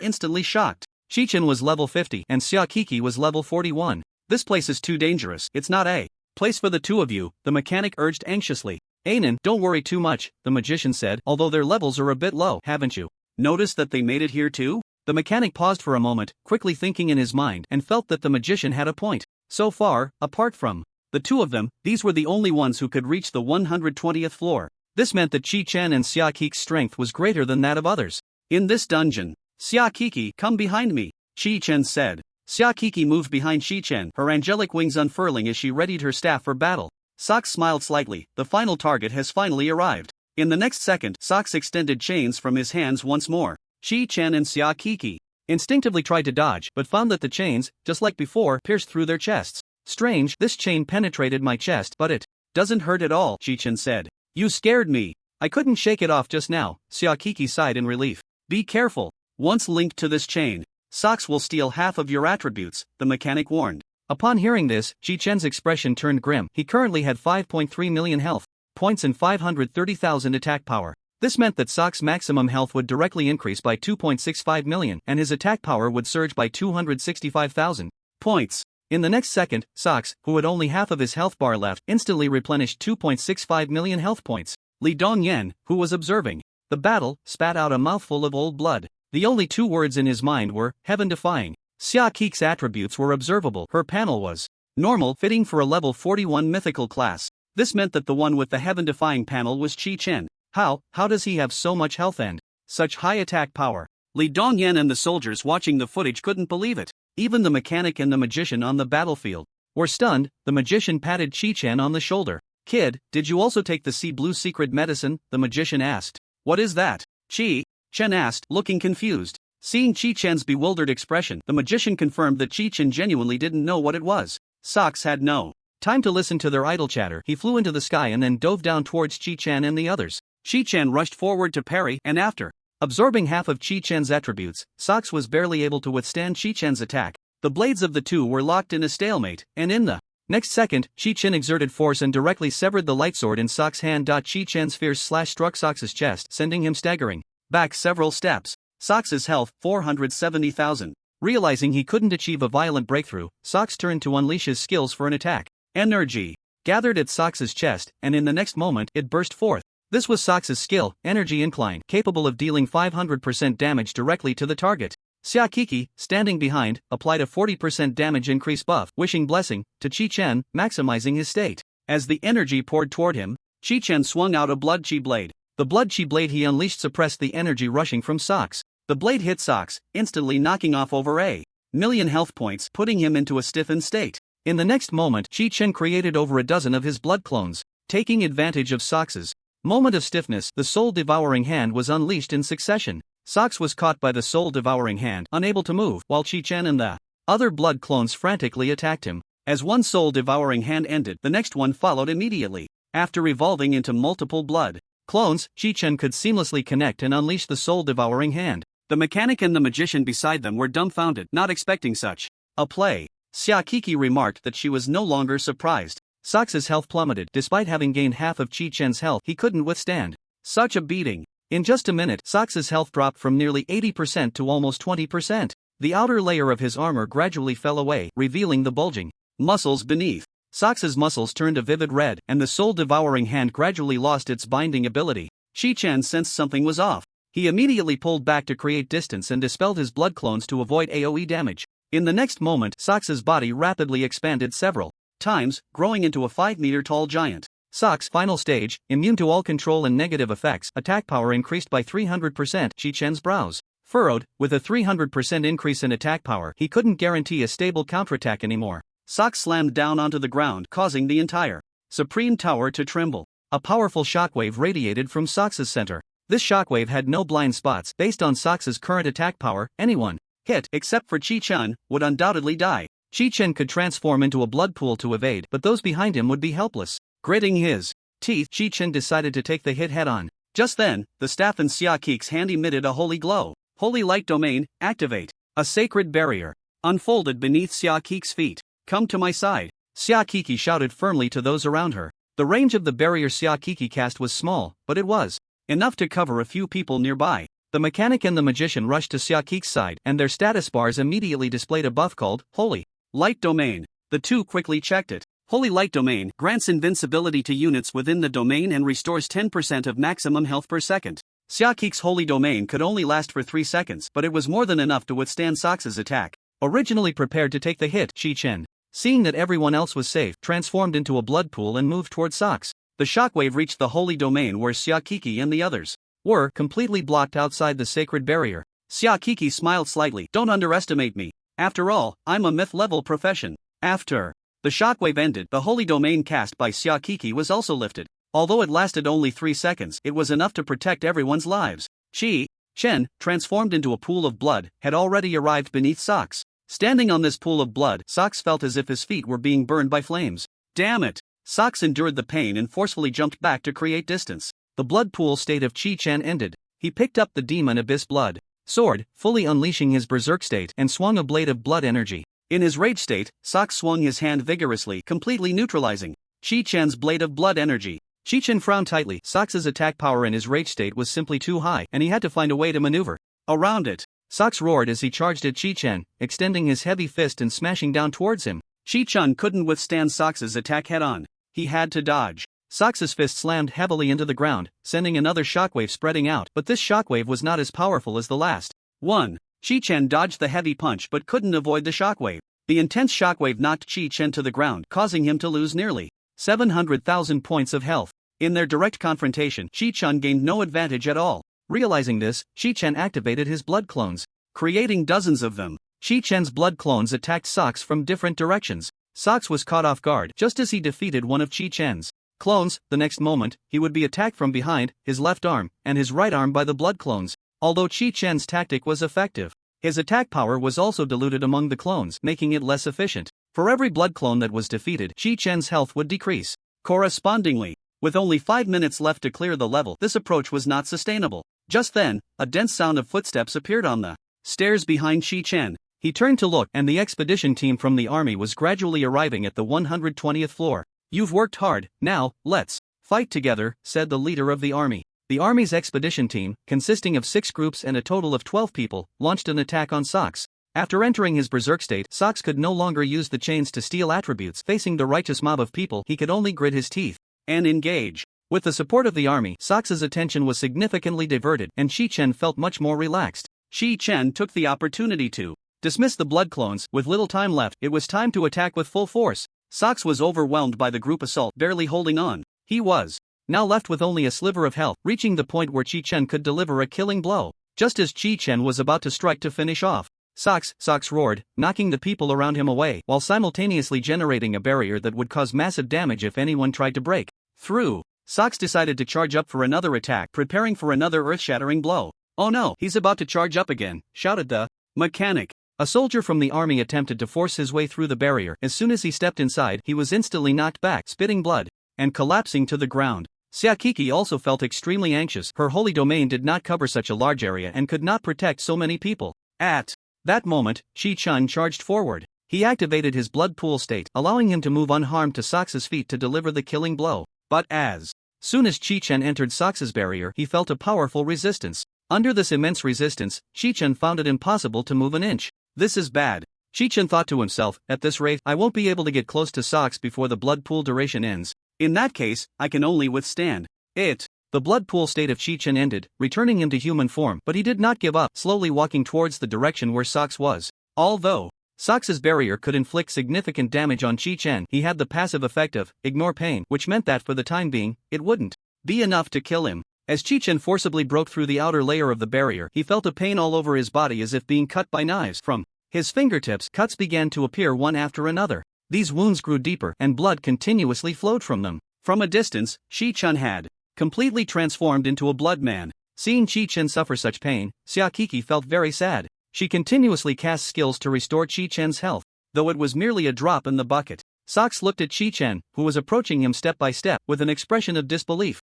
instantly shocked. Chi Chen was level 50 and Xia Kiki was level 41. This place is too dangerous. It's not a place for the two of you, the mechanic urged anxiously. Anan, don't worry too much, the magician said, although their levels are a bit low. Haven't you noticed that they made it here too? The mechanic paused for a moment, quickly thinking in his mind, and felt that the magician had a point. So far, apart from the two of them, these were the only ones who could reach the 120th floor. This meant that Chi Chen and Xia Kiki's strength was greater than that of others. In this dungeon, Xia Kiki, come behind me, Chi Chen said. Xia Kiki moved behind Chi Chen, her angelic wings unfurling as she readied her staff for battle. Socks smiled slightly. The final target has finally arrived. In the next second, Socks extended chains from his hands once more. Chi Chen and Xia Kiki instinctively tried to dodge, but found that the chains, just like before, pierced through their chests. Strange, this chain penetrated my chest, but it doesn't hurt at all, Chi Chen said. You scared me. I couldn't shake it off just now, Xia Kiki sighed in relief. Be careful. Once linked to this chain, Socks will steal half of your attributes, the mechanic warned. Upon hearing this, Chi Chen's expression turned grim. He currently had 5.3 million health points and 530,000 attack power. This meant that Socks' maximum health would directly increase by 2.65 million, and his attack power would surge by 265,000 points. In the next second, Socks, who had only half of his health bar left, instantly replenished 2.65 million health points. Li Dongyan, who was observing the battle, spat out a mouthful of old blood. The only two words in his mind were, heaven-defying. Xia Kiki's attributes were observable. Her panel was normal, fitting for a level 41 mythical class. This meant that the one with the heaven-defying panel was Chi Chen. How does he have so much health and such high attack power? Li Dongyan and the soldiers watching the footage couldn't believe it. Even the mechanic and the magician on the battlefield were stunned. The magician patted Chi Chen on the shoulder. Kid, did you also take the sea blue secret medicine? The magician asked. What is that? Chi Chen asked, looking confused. Seeing Chi Chen's bewildered expression, the magician confirmed that Chi Chen genuinely didn't know what it was. Socks had no time to listen to their idle chatter. He flew into the sky and then dove down towards Chi Chen and the others. Chi Chen rushed forward to parry, and after absorbing half of Chi Chen's attributes, Socks was barely able to withstand Chi Chen's attack. The blades of the two were locked in a stalemate, and in the next second, Chi Chen exerted force and directly severed the light sword in Socks' hand. Chi Chen's fierce slash struck Socks' chest, sending him staggering back several steps. Socks' health, 470,000. Realizing he couldn't achieve a violent breakthrough, Socks turned to unleash his skills for an attack. Energy gathered at Socks' chest, and in the next moment, it burst forth. This was Socks' skill, Energy Incline, capable of dealing 500% damage directly to the target. Xiaokiki, standing behind, applied a 40% damage increase buff, wishing blessing, to Chi-Chen, maximizing his state. As the energy poured toward him, Chi-Chen swung out a blood chi blade. The blood chi blade he unleashed suppressed the energy rushing from Socks. The blade hit Socks, instantly knocking off over a million health points, putting him into a stiffened state. In the next moment, Chi-Chen created over a dozen of his blood clones. Taking advantage of Socks's moment of stiffness, the soul-devouring hand was unleashed in succession. Socks was caught by the soul-devouring hand, unable to move, while Chi-Chen and the other blood clones frantically attacked him. As one soul-devouring hand ended, the next one followed immediately. After evolving into multiple blood clones, Chi-Chen could seamlessly connect and unleash the soul-devouring hand. The mechanic and the magician beside them were dumbfounded, not expecting such a play. Xiaokiki remarked that she was no longer surprised. Socks's health plummeted. Despite having gained half of Chi-Chen's health, he couldn't withstand such a beating. In just a minute, Socks's health dropped from nearly 80% to almost 20%. The outer layer of his armor gradually fell away, revealing the bulging muscles beneath. Socks's muscles turned a vivid red, and the soul-devouring hand gradually lost its binding ability. Chi-Chen sensed something was off. He immediately pulled back to create distance and dispelled his blood clones to avoid AoE damage. In the next moment, Socks's body rapidly expanded several times, growing into a 5-meter-tall giant. Socks' final stage, immune to all control and negative effects, attack power increased by 300%. Chi-Chen's brows furrowed. With a 300% increase in attack power, he couldn't guarantee a stable counterattack anymore. Socks slammed down onto the ground, causing the entire Supreme Tower to tremble. A powerful shockwave radiated from Socks's center. This shockwave had no blind spots. Based on Socks's current attack power, anyone hit, except for Chi-Chen, would undoubtedly die. Chi-Chen could transform into a blood pool to evade, but those behind him would be helpless. Gritting his teeth, Chi-Chen decided to take the hit head-on. Just then, the staff in Xiaokiki's hand emitted a holy glow. Holy light domain, activate. A sacred barrier unfolded beneath Xiaokiki's feet. Come to my side. Xiaokiki shouted firmly to those around her. The range of the barrier Xiaokiki cast was small, but it was enough to cover a few people nearby. The mechanic and the magician rushed to Xiaokiki's side, and their status bars immediately displayed a buff called Holy Light Domain. The two quickly checked it. Holy Light Domain grants invincibility to units within the domain and restores 10% of maximum health per second. Xiaokiki's Holy Domain could only last for 3 seconds, but it was more than enough to withstand Socks's attack. Originally prepared to take the hit, Chi-Chen, seeing that everyone else was safe, transformed into a blood pool and moved toward Socks. The shockwave reached the Holy Domain where Xiaokiki and the others were completely blocked outside the sacred barrier. Xiaokiki smiled slightly. Don't underestimate me. After all, I'm a myth-level profession. After the shockwave ended, the Holy Domain cast by Xiaokiki was also lifted. Although it lasted only 3 seconds, it was enough to protect everyone's lives. Chi-Chen, transformed into a pool of blood, had already arrived beneath Socks. Standing on this pool of blood, Socks felt as if his feet were being burned by flames. Damn it! Socks endured the pain and forcefully jumped back to create distance. The blood pool state of Chi-Chen ended. He picked up the Demon Abyss Blood sword, fully unleashing his berserk state, and swung a blade of blood energy. In his rage state, Socks swung his hand vigorously, completely neutralizing Chi-Chen's blade of blood energy. Chi-Chen frowned tightly. Socks's attack power in his rage state was simply too high, and he had to find a way to maneuver around it. Socks roared as he charged at Chi-Chen, extending his heavy fist and smashing down towards him. Chi-Chen couldn't withstand Socks's attack head-on. He had to dodge. Socks's fist slammed heavily into the ground, sending another shockwave spreading out, but this shockwave was not as powerful as the last one. Chi-Chen dodged the heavy punch but couldn't avoid the shockwave. The intense shockwave knocked Chi-Chen to the ground, causing him to lose nearly 700,000 points of health. In their direct confrontation, Chi-Chen gained no advantage at all. Realizing this, Chi-Chen activated his blood clones, creating dozens of them. Chi-Chen's blood clones attacked Socks from different directions. Socks was caught off guard just as he defeated one of Chi-Chen's clones. The next moment, he would be attacked from behind, his left arm, and his right arm by the blood clones. Although Chi-Chen's tactic was effective, his attack power was also diluted among the clones, making it less efficient. For every blood clone that was defeated, Chi-Chen's health would decrease correspondingly. With only 5 minutes left to clear the level, this approach was not sustainable. Just then, a dense sound of footsteps appeared on the stairs behind Chi-Chen. He turned to look, and the expedition team from the army was gradually arriving at the 120th floor. You've worked hard, now, let's fight together, said the leader of the army. The army's expedition team, consisting of 6 groups and a total of 12 people, launched an attack on Socks. After entering his berserk state, Socks could no longer use the chains to steal attributes. Facing the righteous mob of people, he could only grit his teeth and engage. With the support of the army, Socks's attention was significantly diverted, and Chi-Chen felt much more relaxed. Shi Chen took the opportunity to dismiss the blood clones. With little time left, it was time to attack with full force. Sox was overwhelmed by the group assault, barely holding on. He was now left with only a sliver of health, reaching the point where Chi Chen could deliver a killing blow. Just as Chi Chen was about to strike to finish off Sox roared, knocking the people around him away while simultaneously generating a barrier that would cause massive damage if anyone tried to break through. Sox decided to charge up for another attack, preparing for another earth-shattering blow. "Oh no, he's about to charge up again," shouted the mechanic. A soldier from the army attempted to force his way through the barrier. As soon as he stepped inside, he was instantly knocked back, spitting blood and collapsing to the ground. Saikiki also felt extremely anxious. Her holy domain did not cover such a large area and could not protect so many people. At that moment, Shi Chen charged forward. He activated his blood pool state, allowing him to move unharmed to Sox's feet to deliver the killing blow. But as soon as Chi Chen entered Sox's barrier, he felt a powerful resistance. Under this immense resistance, Chi Chen found it impossible to move an inch. "This is bad," Chi Chen thought to himself. "At this rate, I won't be able to get close to Sox before the blood pool duration ends. In that case, I can only withstand it." The blood pool state of Chi Chen ended, returning him to human form, but he did not give up, slowly walking towards the direction where Sox was. Although Sox's barrier could inflict significant damage on Chi Chen, he had the passive effect of ignore pain, which meant that for the time being, it wouldn't be enough to kill him. As Chi Chen forcibly broke through the outer layer of the barrier, he felt a pain all over his body as if being cut by knives. From his fingertips, cuts began to appear one after another. These wounds grew deeper, and blood continuously flowed from them. From a distance, Chi Chen had completely transformed into a blood man. Seeing Chi Chen suffer such pain, Saikiki felt very sad. She continuously cast skills to restore Chi Chen's health, though it was merely a drop in the bucket. Sox looked at Chi Chen, who was approaching him step by step, with an expression of disbelief.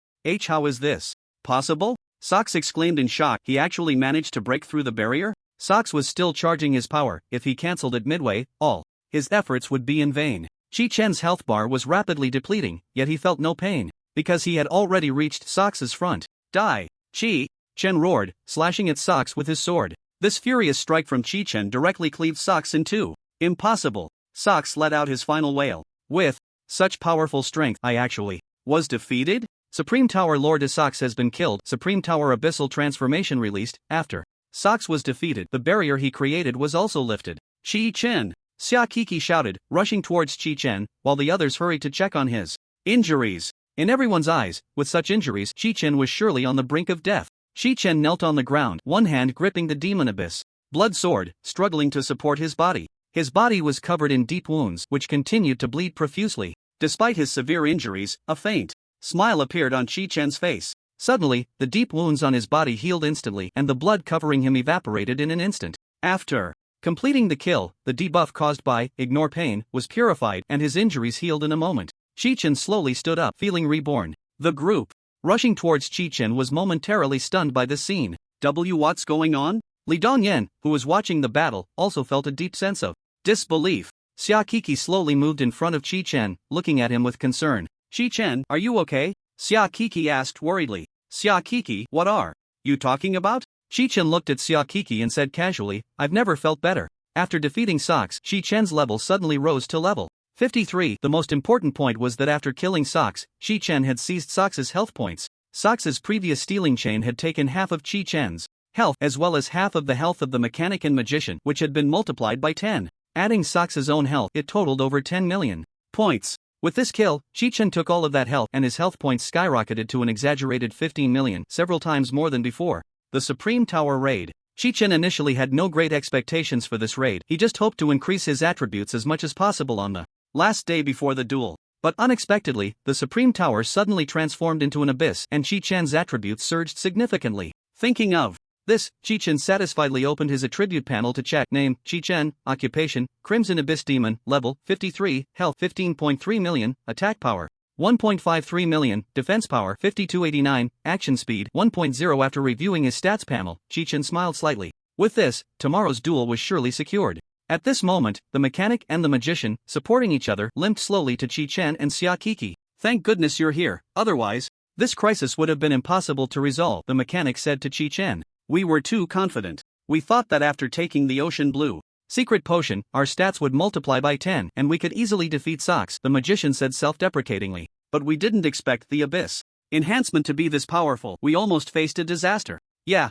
How is this possible?" Sox exclaimed in shock. He actually managed to break through the barrier? Sox was still charging his power. If he cancelled it midway, all his efforts would be in vain. Chi Chen's health bar was rapidly depleting, yet he felt no pain, because he had already reached Sox's front. "Die!" Chi Chen roared, slashing at Sox with his sword. This furious strike from Chi Chen directly cleaved Sox in two. "Impossible!" Sox let out his final wail. "With such powerful strength, I actually was defeated?" Supreme Tower Lord Sox has been killed. Supreme Tower Abyssal Transformation released. After Sox was defeated, the barrier he created was also lifted. "Chi Chen!" Saikiki shouted, rushing towards Chi Chen, while the others hurried to check on his injuries. In everyone's eyes, with such injuries, Chi Chen was surely on the brink of death. Chi Chen knelt on the ground, one hand gripping the demon abyss blood sword, struggling to support his body. His body was covered in deep wounds, which continued to bleed profusely. Despite his severe injuries, a faint smile appeared on Chi Chen's face. Suddenly, the deep wounds on his body healed instantly, and the blood covering him evaporated in an instant. After completing the kill, the debuff caused by ignore pain was purified, and his injuries healed in a moment. Chi Chen slowly stood up, feeling reborn. The group rushing towards Chi Chen was momentarily stunned by this scene. What's going on? Li Dongyan, who was watching the battle, also felt a deep sense of disbelief. Saikiki slowly moved in front of Chi Chen, looking at him with concern. "Chi Chen, are you okay?" Saikiki asked worriedly. "Saikiki, what are you talking about?" Chi Chen looked at Saikiki and said casually, "I've never felt better." After defeating Sox, Chi Chen's level suddenly rose to level 53. The most important point was that after killing Sox, Chi Chen had seized Sox's health points. Sox's previous stealing chain had taken half of Chi Chen's health as well as half of the health of the mechanic and magician, which had been multiplied by 10. Adding Sox's own health, it totaled over 10 million points. With this kill, Chi Chen took all of that health, and his health points skyrocketed to an exaggerated 15 million, several times more than before. The Supreme Tower Raid. Chi Chen initially had no great expectations for this raid. He just hoped to increase his attributes as much as possible on the last day before the duel. But unexpectedly, the Supreme Tower suddenly transformed into an abyss, and Chi Chen's attributes surged significantly. Thinking of this, Chi Chen satisfiedly opened his attribute panel to check. Name, Chi Chen, occupation, Crimson Abyss Demon, level, 53, health, 15.3 million, attack power, 1.53 million, defense power, 5289, action speed, 1.0. After reviewing his stats panel, Chi Chen smiled slightly. With this, tomorrow's duel was surely secured. At this moment, the mechanic and the magician, supporting each other, limped slowly to Chi Chen and Saikiki. "Thank goodness you're here, otherwise, this crisis would have been impossible to resolve," the mechanic said to Chi Chen. "We were too confident. We thought that after taking the Ocean Blue secret potion, our stats would multiply by 10 and we could easily defeat Sox," the magician said self-deprecatingly. "But we didn't expect the Abyss enhancement to be this powerful. We almost faced a disaster." Yeah,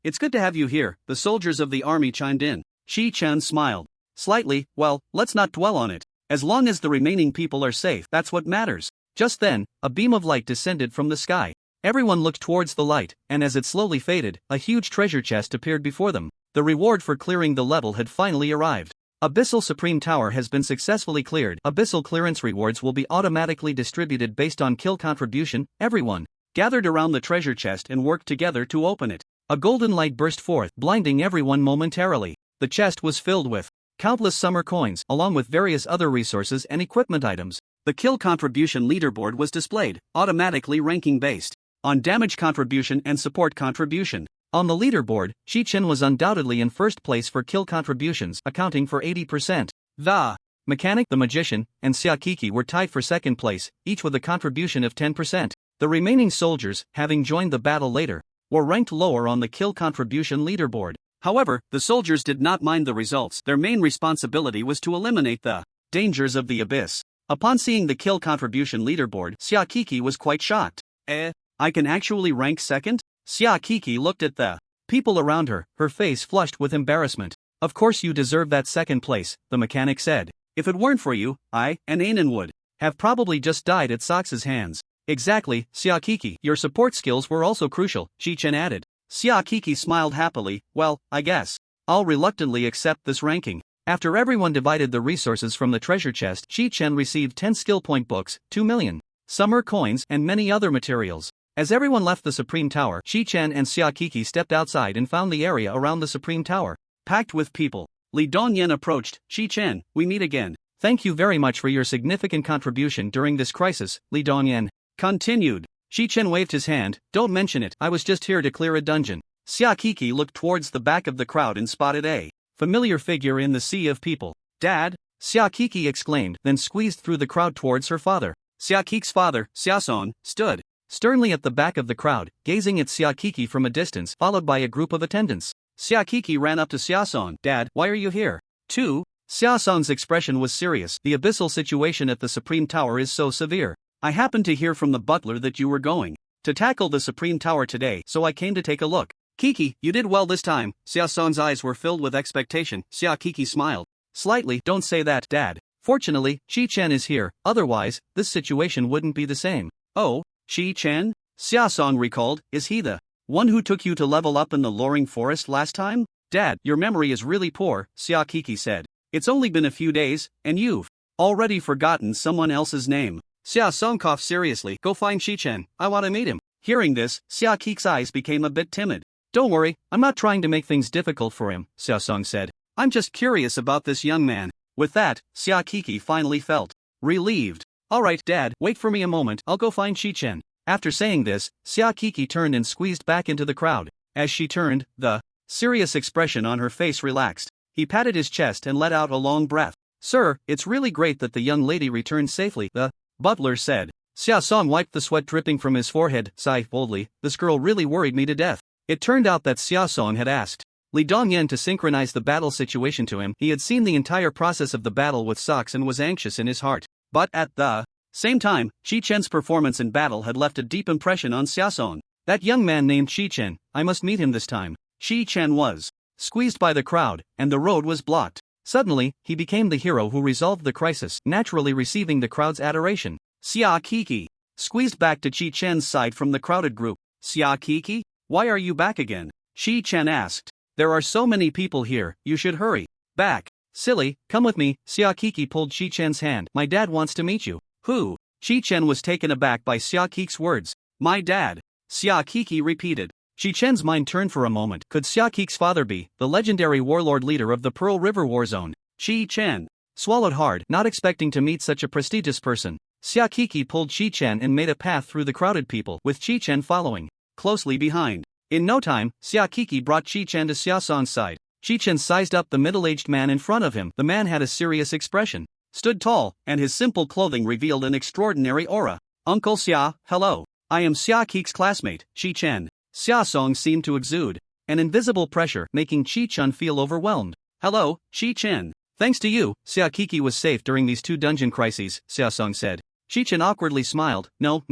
it's good to have you here, the soldiers of the army chimed in. Shi-chan smiled. Slightly, well, let's not dwell on it. As long as the remaining people are safe, that's what matters. Just then, a beam of light descended from the sky. Everyone looked towards the light, and as it slowly faded, a huge treasure chest appeared before them. The reward for clearing the level had finally arrived. Abyssal Supreme Tower has been successfully cleared. Abyssal clearance rewards will be automatically distributed based on kill contribution. Everyone gathered around the treasure chest and worked together to open it. A golden light burst forth, blinding everyone momentarily. The chest was filled with countless summer coins, along with various other resources and equipment items. The kill contribution leaderboard was displayed, automatically ranking based on damage contribution and support contribution. On the leaderboard, Shi-chan was undoubtedly in first place for kill contributions, accounting for 80%. The mechanic, the magician, and Saikiki were tied for second place, each with a contribution of 10%. The remaining soldiers, having joined the battle later, were ranked lower on the kill contribution leaderboard. However, the soldiers did not mind the results. Their main responsibility was to eliminate the dangers of the abyss. Upon seeing the kill contribution leaderboard, Saikiki was quite shocked. I can actually rank second? Saikiki looked at the people around her, her face flushed with embarrassment. Of course you deserve that second place, the mechanic said. If it weren't for you, I and Ainen would have probably just died at Sox's hands. Exactly, Saikiki. Your support skills were also crucial, Shi-chan added. Saikiki smiled happily. Well, I guess I'll reluctantly accept this ranking. After everyone divided the resources from the treasure chest, Shi-chan received 10 skill point books, 2 million summer coins, and many other materials. As everyone left the Supreme Tower, Shi-chan and Saikiki stepped outside and found the area around the Supreme Tower packed with people. Li Dongyan approached. Shi-chan, we meet again. Thank you very much for your significant contribution during this crisis, Li Dongyan continued. Shi-chan waved his hand. Don't mention it, I was just here to clear a dungeon. Saikiki looked towards the back of the crowd and spotted a familiar figure in the sea of people. Dad? Saikiki exclaimed, then squeezed through the crowd towards her father. Saikiki's father, Xiaosong, stood sternly at the back of the crowd, gazing at Saikiki from a distance, followed by a group of attendants. Saikiki ran up to Xiaosong. Dad, why are you here? 2. Xiaosong's expression was serious. The abyssal situation at the Supreme Tower is so severe. I happened to hear from the butler that you were going to tackle the Supreme Tower today, so I came to take a look. Kiki, you did well this time. Xiaosong's eyes were filled with expectation. Saikiki smiled slightly. Don't say that, Dad. Fortunately, Shi-chan is here, otherwise, this situation wouldn't be the same. Oh? Shi-chan? Xiaosong recalled, is he the one who took you to level up in the Loring Forest last time? Dad, your memory is really poor, Saikiki said. It's only been a few days, and you've already forgotten someone else's name. Xiaosong coughed seriously. Go find Shi-chan, I want to meet him. Hearing this, Saikiki's eyes became a bit timid. Don't worry, I'm not trying to make things difficult for him, Xiaosong said. I'm just curious about this young man. With that, Saikiki finally felt relieved. Alright, Dad, wait for me a moment, I'll go find Shi-chan. After saying this, Saikiki turned and squeezed back into the crowd. As she turned, the serious expression on her face relaxed. He patted his chest and let out a long breath. Sir, it's really great that the young lady returned safely, the butler said. Xiaosong wiped the sweat dripping from his forehead, sighed boldly. This girl really worried me to death. It turned out that Xiaosong had asked Li Dongyan to synchronize the battle situation to him. He had seen the entire process of the battle with Sox and was anxious in his heart. But at the same time, Shi-chan's performance in battle had left a deep impression on Xiaosong. That young man named Shi-chan, I must meet him this time. Shi-chan was squeezed by the crowd, and the road was blocked. Suddenly, he became the hero who resolved the crisis, naturally receiving the crowd's adoration. Saikiki squeezed back to Shi-chan's side from the crowded group. Saikiki? Why are you back again? Shi-chan asked. There are so many people here, you should hurry back. Silly, come with me. Saikiki pulled Shi-chan's hand. My dad wants to meet you. Who? Shi-chan was taken aback by Saikiki's words. My dad. Saikiki repeated. Shi-chan's mind turned for a moment. Could Saikiki's father be the legendary warlord leader of the Pearl River War Zone? Shi-chan swallowed hard, not expecting to meet such a prestigious person. Saikiki pulled Shi-chan and made a path through the crowded people, with Shi-chan following closely behind. In no time, Saikiki brought Shi-chan to Xiaosong's side. Shi-chan sized up the middle-aged man in front of him. The man had a serious expression, stood tall, and his simple clothing revealed an extraordinary aura. Uncle Xia, hello. I am Saikiki's classmate, Shi-chan. Xiaosong seemed to exude an invisible pressure, making Shi-chan feel overwhelmed. Hello, Shi-chan. Thanks to you, Saikiki was safe during these 2 dungeon crises, Xiaosong said. Shi-chan awkwardly smiled. No,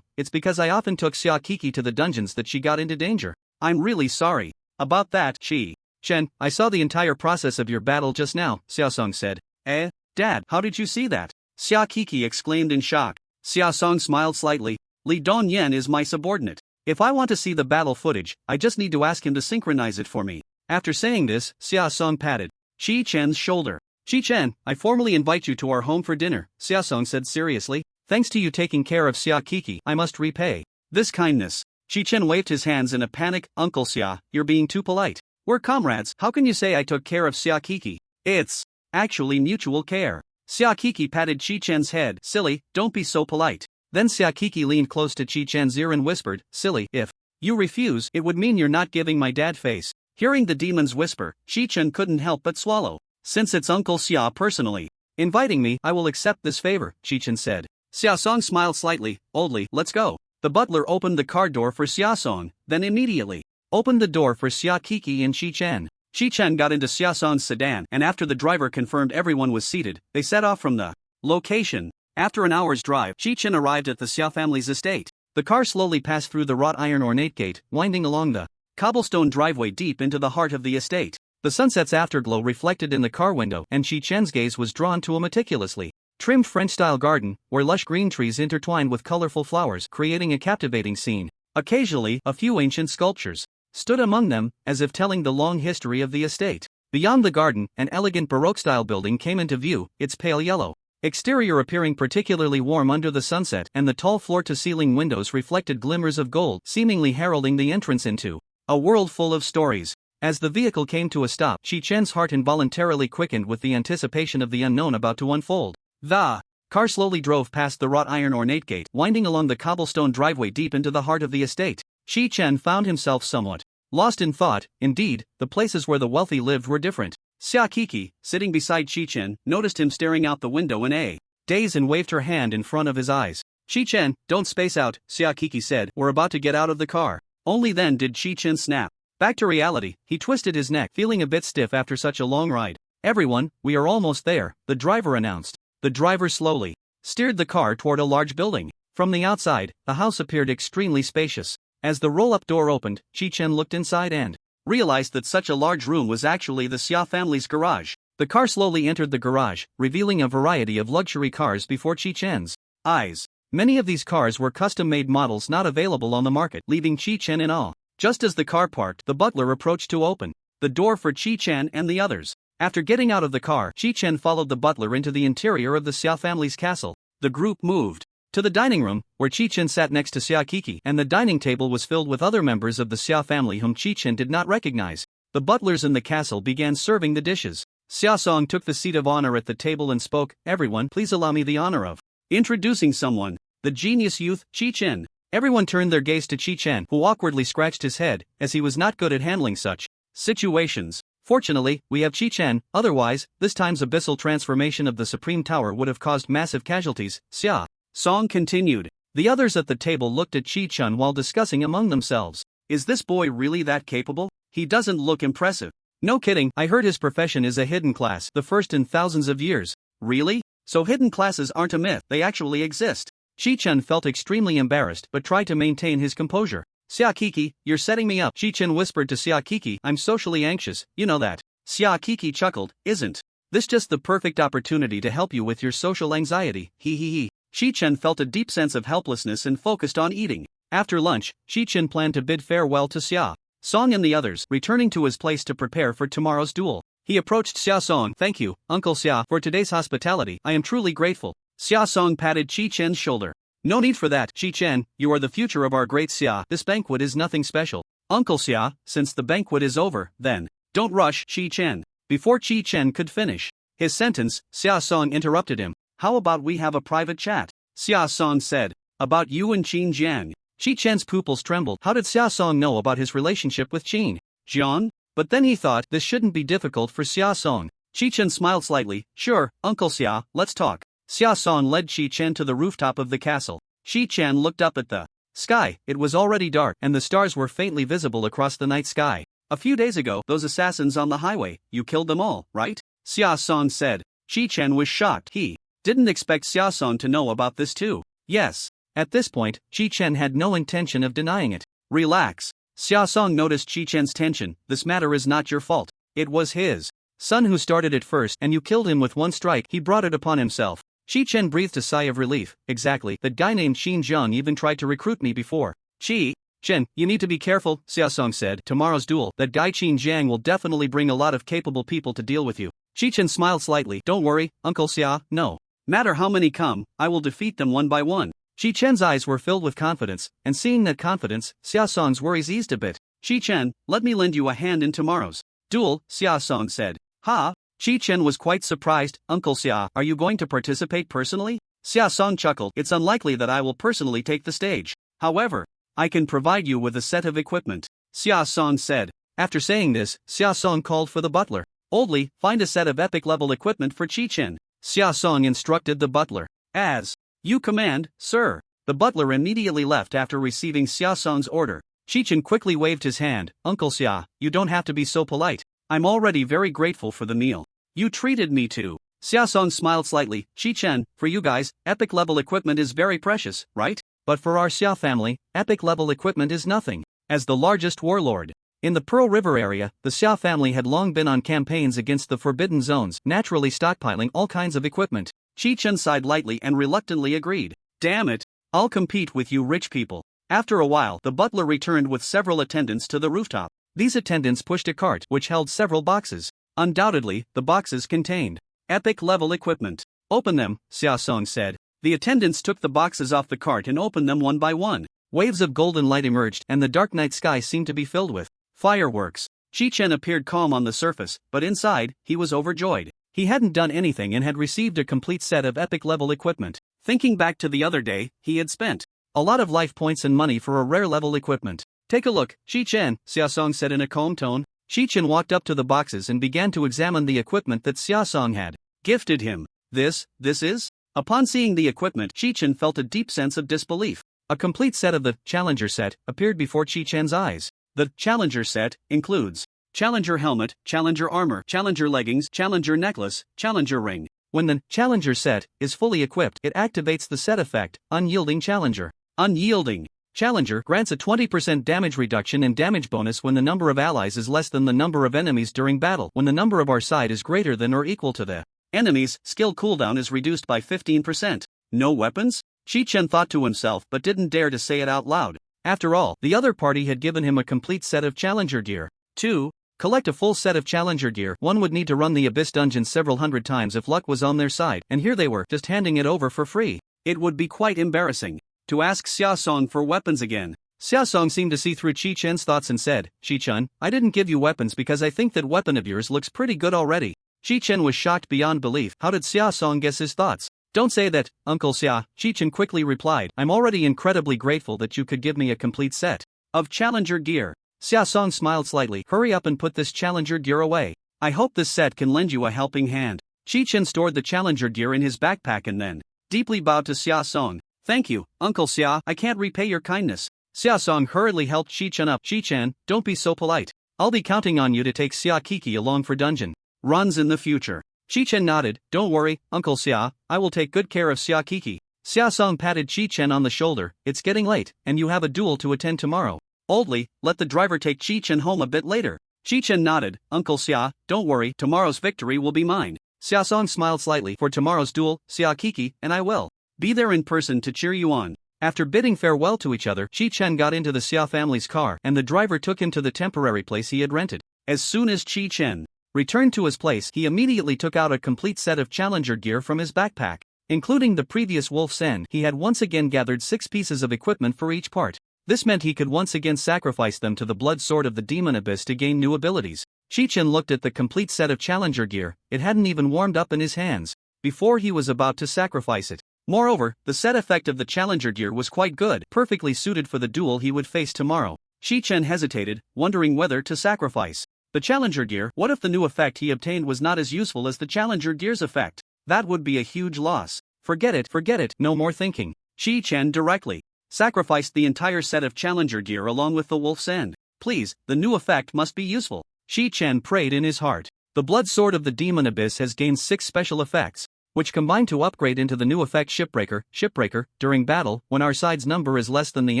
it's because I often took Saikiki to the dungeons that she got into danger. I'm really sorry. About that, Chen, I saw the entire process of your battle just now, Xiaosong said. Eh? Dad, how did you see that? Xia Kiki exclaimed in shock. Xiaosong smiled slightly. Li Dongyan is my subordinate. If I want to see the battle footage, I just need to ask him to synchronize it for me. After saying this, Xiaosong patted Chen's shoulder. Chen, I formally invite you to our home for dinner, Xiaosong said seriously. Thanks to you taking care of Xia Kiki, I must repay this kindness. Chen waved his hands in a panic. Uncle Xia, you're being too polite. We're comrades, how can you say I took care of Xia Kiki? It's actually mutual care. Xia Kiki patted Chen's head. Silly, don't be so polite. Then Xia Kiki leaned close to Chen's ear and whispered, silly, if you refuse, it would mean you're not giving my dad face. Hearing the demon's whisper, Chen couldn't help but swallow. Since it's Uncle Xia personally inviting me, I will accept this favor, Chen said. Xiaosong smiled slightly. Oldly, let's go. The butler opened the car door for Xiaosong, then immediately opened the door for Xia Kiki and Chen. Chen got into Xiaosong's sedan, and after the driver confirmed everyone was seated, they set off from the location. After an hour's drive, Chen arrived at the Xia family's estate. The car slowly passed through the wrought iron ornate gate, winding along the cobblestone driveway deep into the heart of the estate. The sunset's afterglow reflected in the car window, and Chen's gaze was drawn to a meticulously trimmed French-style garden, where lush green trees intertwined with colorful flowers, creating a captivating scene. Occasionally, a few ancient sculptures stood among them, as if telling the long history of the estate. Beyond the garden, an elegant Baroque-style building came into view, its pale yellow exterior appearing particularly warm under the sunset, and the tall floor-to-ceiling windows reflected glimmers of gold, seemingly heralding the entrance into a world full of stories. As the vehicle came to a stop, Chen's heart involuntarily quickened with the anticipation of the unknown about to unfold. The car slowly drove past the wrought iron ornate gate, winding along the cobblestone driveway deep into the heart of the estate. Chen found himself somewhat lost in thought. Indeed, the places where the wealthy lived were different. Xia Kiki, sitting beside Chen, noticed him staring out the window in a daze and waved her hand in front of his eyes. Chen, don't space out, Xia Kiki said. We're about to get out of the car. Only then did Chen snap back to reality. He twisted his neck, feeling a bit stiff after such a long ride. Everyone, we are almost there, the driver announced. The driver slowly steered the car toward a large building. From the outside, the house appeared extremely spacious. As the roll-up door opened, Chen looked inside and realized that such a large room was actually the Xia family's garage. The car slowly entered the garage, revealing a variety of luxury cars before Chen's eyes. Many of these cars were custom-made models not available on the market, leaving Chen in awe. Just as the car parked, the butler approached to open the door for Chen and the others. After getting out of the car, Chen followed the butler into the interior of the Xia family's castle. The group moved to the dining room, where Chen sat next to Xia Kiki, and the dining table was filled with other members of the Xia family whom Chen did not recognize. The butlers in the castle began serving the dishes. Xiaosong took the seat of honor at the table and spoke, everyone, please allow me the honor of introducing someone. The genius youth, Chen. Everyone turned their gaze to Chen, who awkwardly scratched his head, as he was not good at handling such situations. Fortunately, we have Chen, otherwise, this time's abyssal transformation of the Supreme Tower would have caused massive casualties. Xia Song continued. The others at the table looked at Chen while discussing among themselves. Is this boy really that capable? He doesn't look impressive. No kidding, I heard his profession is a hidden class, the first in thousands of years. Really? So hidden classes aren't a myth, they actually exist. Chen felt extremely embarrassed but tried to maintain his composure. Xia Kiki, you're setting me up, Chen whispered to Xia Kiki. I'm socially anxious, you know that. Xia Kiki chuckled. Isn't this just the perfect opportunity to help you with your social anxiety? He. Chen felt a deep sense of helplessness and focused on eating. After lunch, Chen planned to bid farewell to Xia Song and the others, returning to his place to prepare for tomorrow's duel. He approached Xia Song. Thank you, Uncle Xia, for today's hospitality. I am truly grateful. Xia Song patted Chen's shoulder. No need for that, Chen, you are the future of our great Xia. This banquet is nothing special. Uncle Xia, since the banquet is over, then don't rush, Chen. Before Chen could finish his sentence, Xia Song interrupted him. How about we have a private chat? Xia Song said. About you and Qin Jiang. Chen's pupils trembled. How did Xia Song know about his relationship with Qin Jiang? But then he thought this shouldn't be difficult for Xia Song. Chen smiled slightly. Sure, Uncle Xia, let's talk. Xia Song led Chen to the rooftop of the castle. Chen looked up at the sky. It was already dark, and the stars were faintly visible across the night sky. A few days ago, those assassins on the highway, you killed them all, right? Xia Song said. Chen was shocked. He didn't expect Xia Song to know about this too. Yes. At this point, Chen had no intention of denying it. Relax. Xia Song noticed Qi Chen's tension. This matter is not your fault. It was his son who started it first and you killed him with one strike. He brought it upon himself. Qi Chen breathed a sigh of relief. Exactly, that guy named Xin Zhang even tried to recruit me before. Qi Chen, you need to be careful, Xia Song said. Tomorrow's duel, that guy Qin Jiang will definitely bring a lot of capable people to deal with you. Qi Chen smiled slightly. Don't worry, Uncle Xia, no matter how many come, I will defeat them one by one. Qi Chen's eyes were filled with confidence, and seeing that confidence, Xia Song's worries eased a bit. Qi Chen, let me lend you a hand in tomorrow's duel, Xia Song said. Ha! Qi Chen was quite surprised. Uncle Xia, are you going to participate personally? Xia Song chuckled. It's unlikely that I will personally take the stage. However, I can provide you with a set of equipment, Xia Song said. After saying this, Xia Song called for the butler. Oldly, find a set of epic-level equipment for Qi Chen. Xia Song instructed the butler. As you command, sir. The butler immediately left after receiving Xia Song's order. Qi Chen quickly waved his hand. Uncle Xia, you don't have to be so polite. I'm already very grateful for the meal you treated me to. Xia Song smiled slightly. Qi Chen, for you guys, epic-level equipment is very precious, right? But for our Xia family, epic-level equipment is nothing. As the largest warlord in the Pearl River area, the Xia family had long been on campaigns against the Forbidden Zones, naturally stockpiling all kinds of equipment. Qi Chen sighed lightly and reluctantly agreed. Damn it, I'll compete with you rich people. After a while, the butler returned with several attendants to the rooftop. These attendants pushed a cart which held several boxes. Undoubtedly, the boxes contained epic-level equipment. Open them, Xia Song said. The attendants took the boxes off the cart and opened them one by one. Waves of golden light emerged and the dark night sky seemed to be filled with fireworks. Qi Chen appeared calm on the surface, but inside, he was overjoyed. He hadn't done anything and had received a complete set of epic-level equipment. Thinking back to the other day, he had spent a lot of life points and money for a rare-level equipment. Take a look, Qi Chen, Xia Song said in a calm tone. Qi Chen walked up to the boxes and began to examine the equipment that Xia Song had gifted him. This is? Upon seeing the equipment, Qi Chen felt a deep sense of disbelief. A complete set of the Challenger set appeared before Qi Chen's eyes. The Challenger set includes Challenger helmet, Challenger armor, Challenger leggings, Challenger necklace, Challenger ring. When the Challenger set is fully equipped, it activates the set effect, Unyielding Challenger. Unyielding Challenger grants a 20% damage reduction and damage bonus when the number of allies is less than the number of enemies during battle. When the number of our side is greater than or equal to the enemy's skill cooldown is reduced by 15%. No weapons? Qi Chen thought to himself but didn't dare to say it out loud. After all, the other party had given him a complete set of Challenger gear. To collect a full set of Challenger gear, one would need to run the Abyss dungeon several hundred times if luck was on their side, and here they were, just handing it over for free. It would be quite embarrassing to ask Xia Song for weapons again. Xia Song seemed to see through Qi Chen's thoughts and said, Qi Chen, I didn't give you weapons because I think that weapon of yours looks pretty good already. Qi Chen was shocked beyond belief. How did Xia Song guess his thoughts? Don't say that, Uncle Xia, Qi Chen quickly replied. I'm already incredibly grateful that you could give me a complete set of Challenger gear. Xia Song smiled slightly. Hurry up and put this Challenger gear away. I hope this set can lend you a helping hand. Qi Chen stored the Challenger gear in his backpack and then deeply bowed to Xia Song. Thank you, Uncle Xia, I can't repay your kindness. Xia Song hurriedly helped Qi Chen up. Qi Chen, don't be so polite. I'll be counting on you to take Xia Kiki along for dungeon runs in the future. Qi Chen nodded. Don't worry, Uncle Xia, I will take good care of Xia Kiki. Xia Song patted Qi Chen on the shoulder. It's getting late, and you have a duel to attend tomorrow. Oldly, let the driver take Qi Chen home a bit later. Qi Chen nodded. Uncle Xia, don't worry, tomorrow's victory will be mine. Xia Song smiled slightly. For tomorrow's duel, Xia Kiki and I will be there in person to cheer you on. After bidding farewell to each other, Qi Chen got into the Xia family's car and the driver took him to the temporary place he had rented. As soon as Qi Chen returned to his place, he immediately took out a complete set of Challenger gear from his backpack. Including the previous Wolf's End, he had once again gathered 6 pieces of equipment for each part. This meant he could once again sacrifice them to the blood sword of the Demon Abyss to gain new abilities. Qi Chen looked at the complete set of Challenger gear. It hadn't even warmed up in his hands before he was about to sacrifice it. Moreover, the set effect of the Challenger gear was quite good, perfectly suited for the duel he would face tomorrow. Qi Chen hesitated, wondering whether to sacrifice the Challenger gear. What if the new effect he obtained was not as useful as the Challenger gear's effect? That would be a huge loss. Forget it, no more thinking. Qi Chen directly sacrificed the entire set of Challenger gear along with the Wolf's End. Please, the new effect must be useful. Qi Chen prayed in his heart. The blood sword of the Demon Abyss has gained 6 special effects. which combine to upgrade into the new effect Shipbreaker. During battle, when our side's number is less than the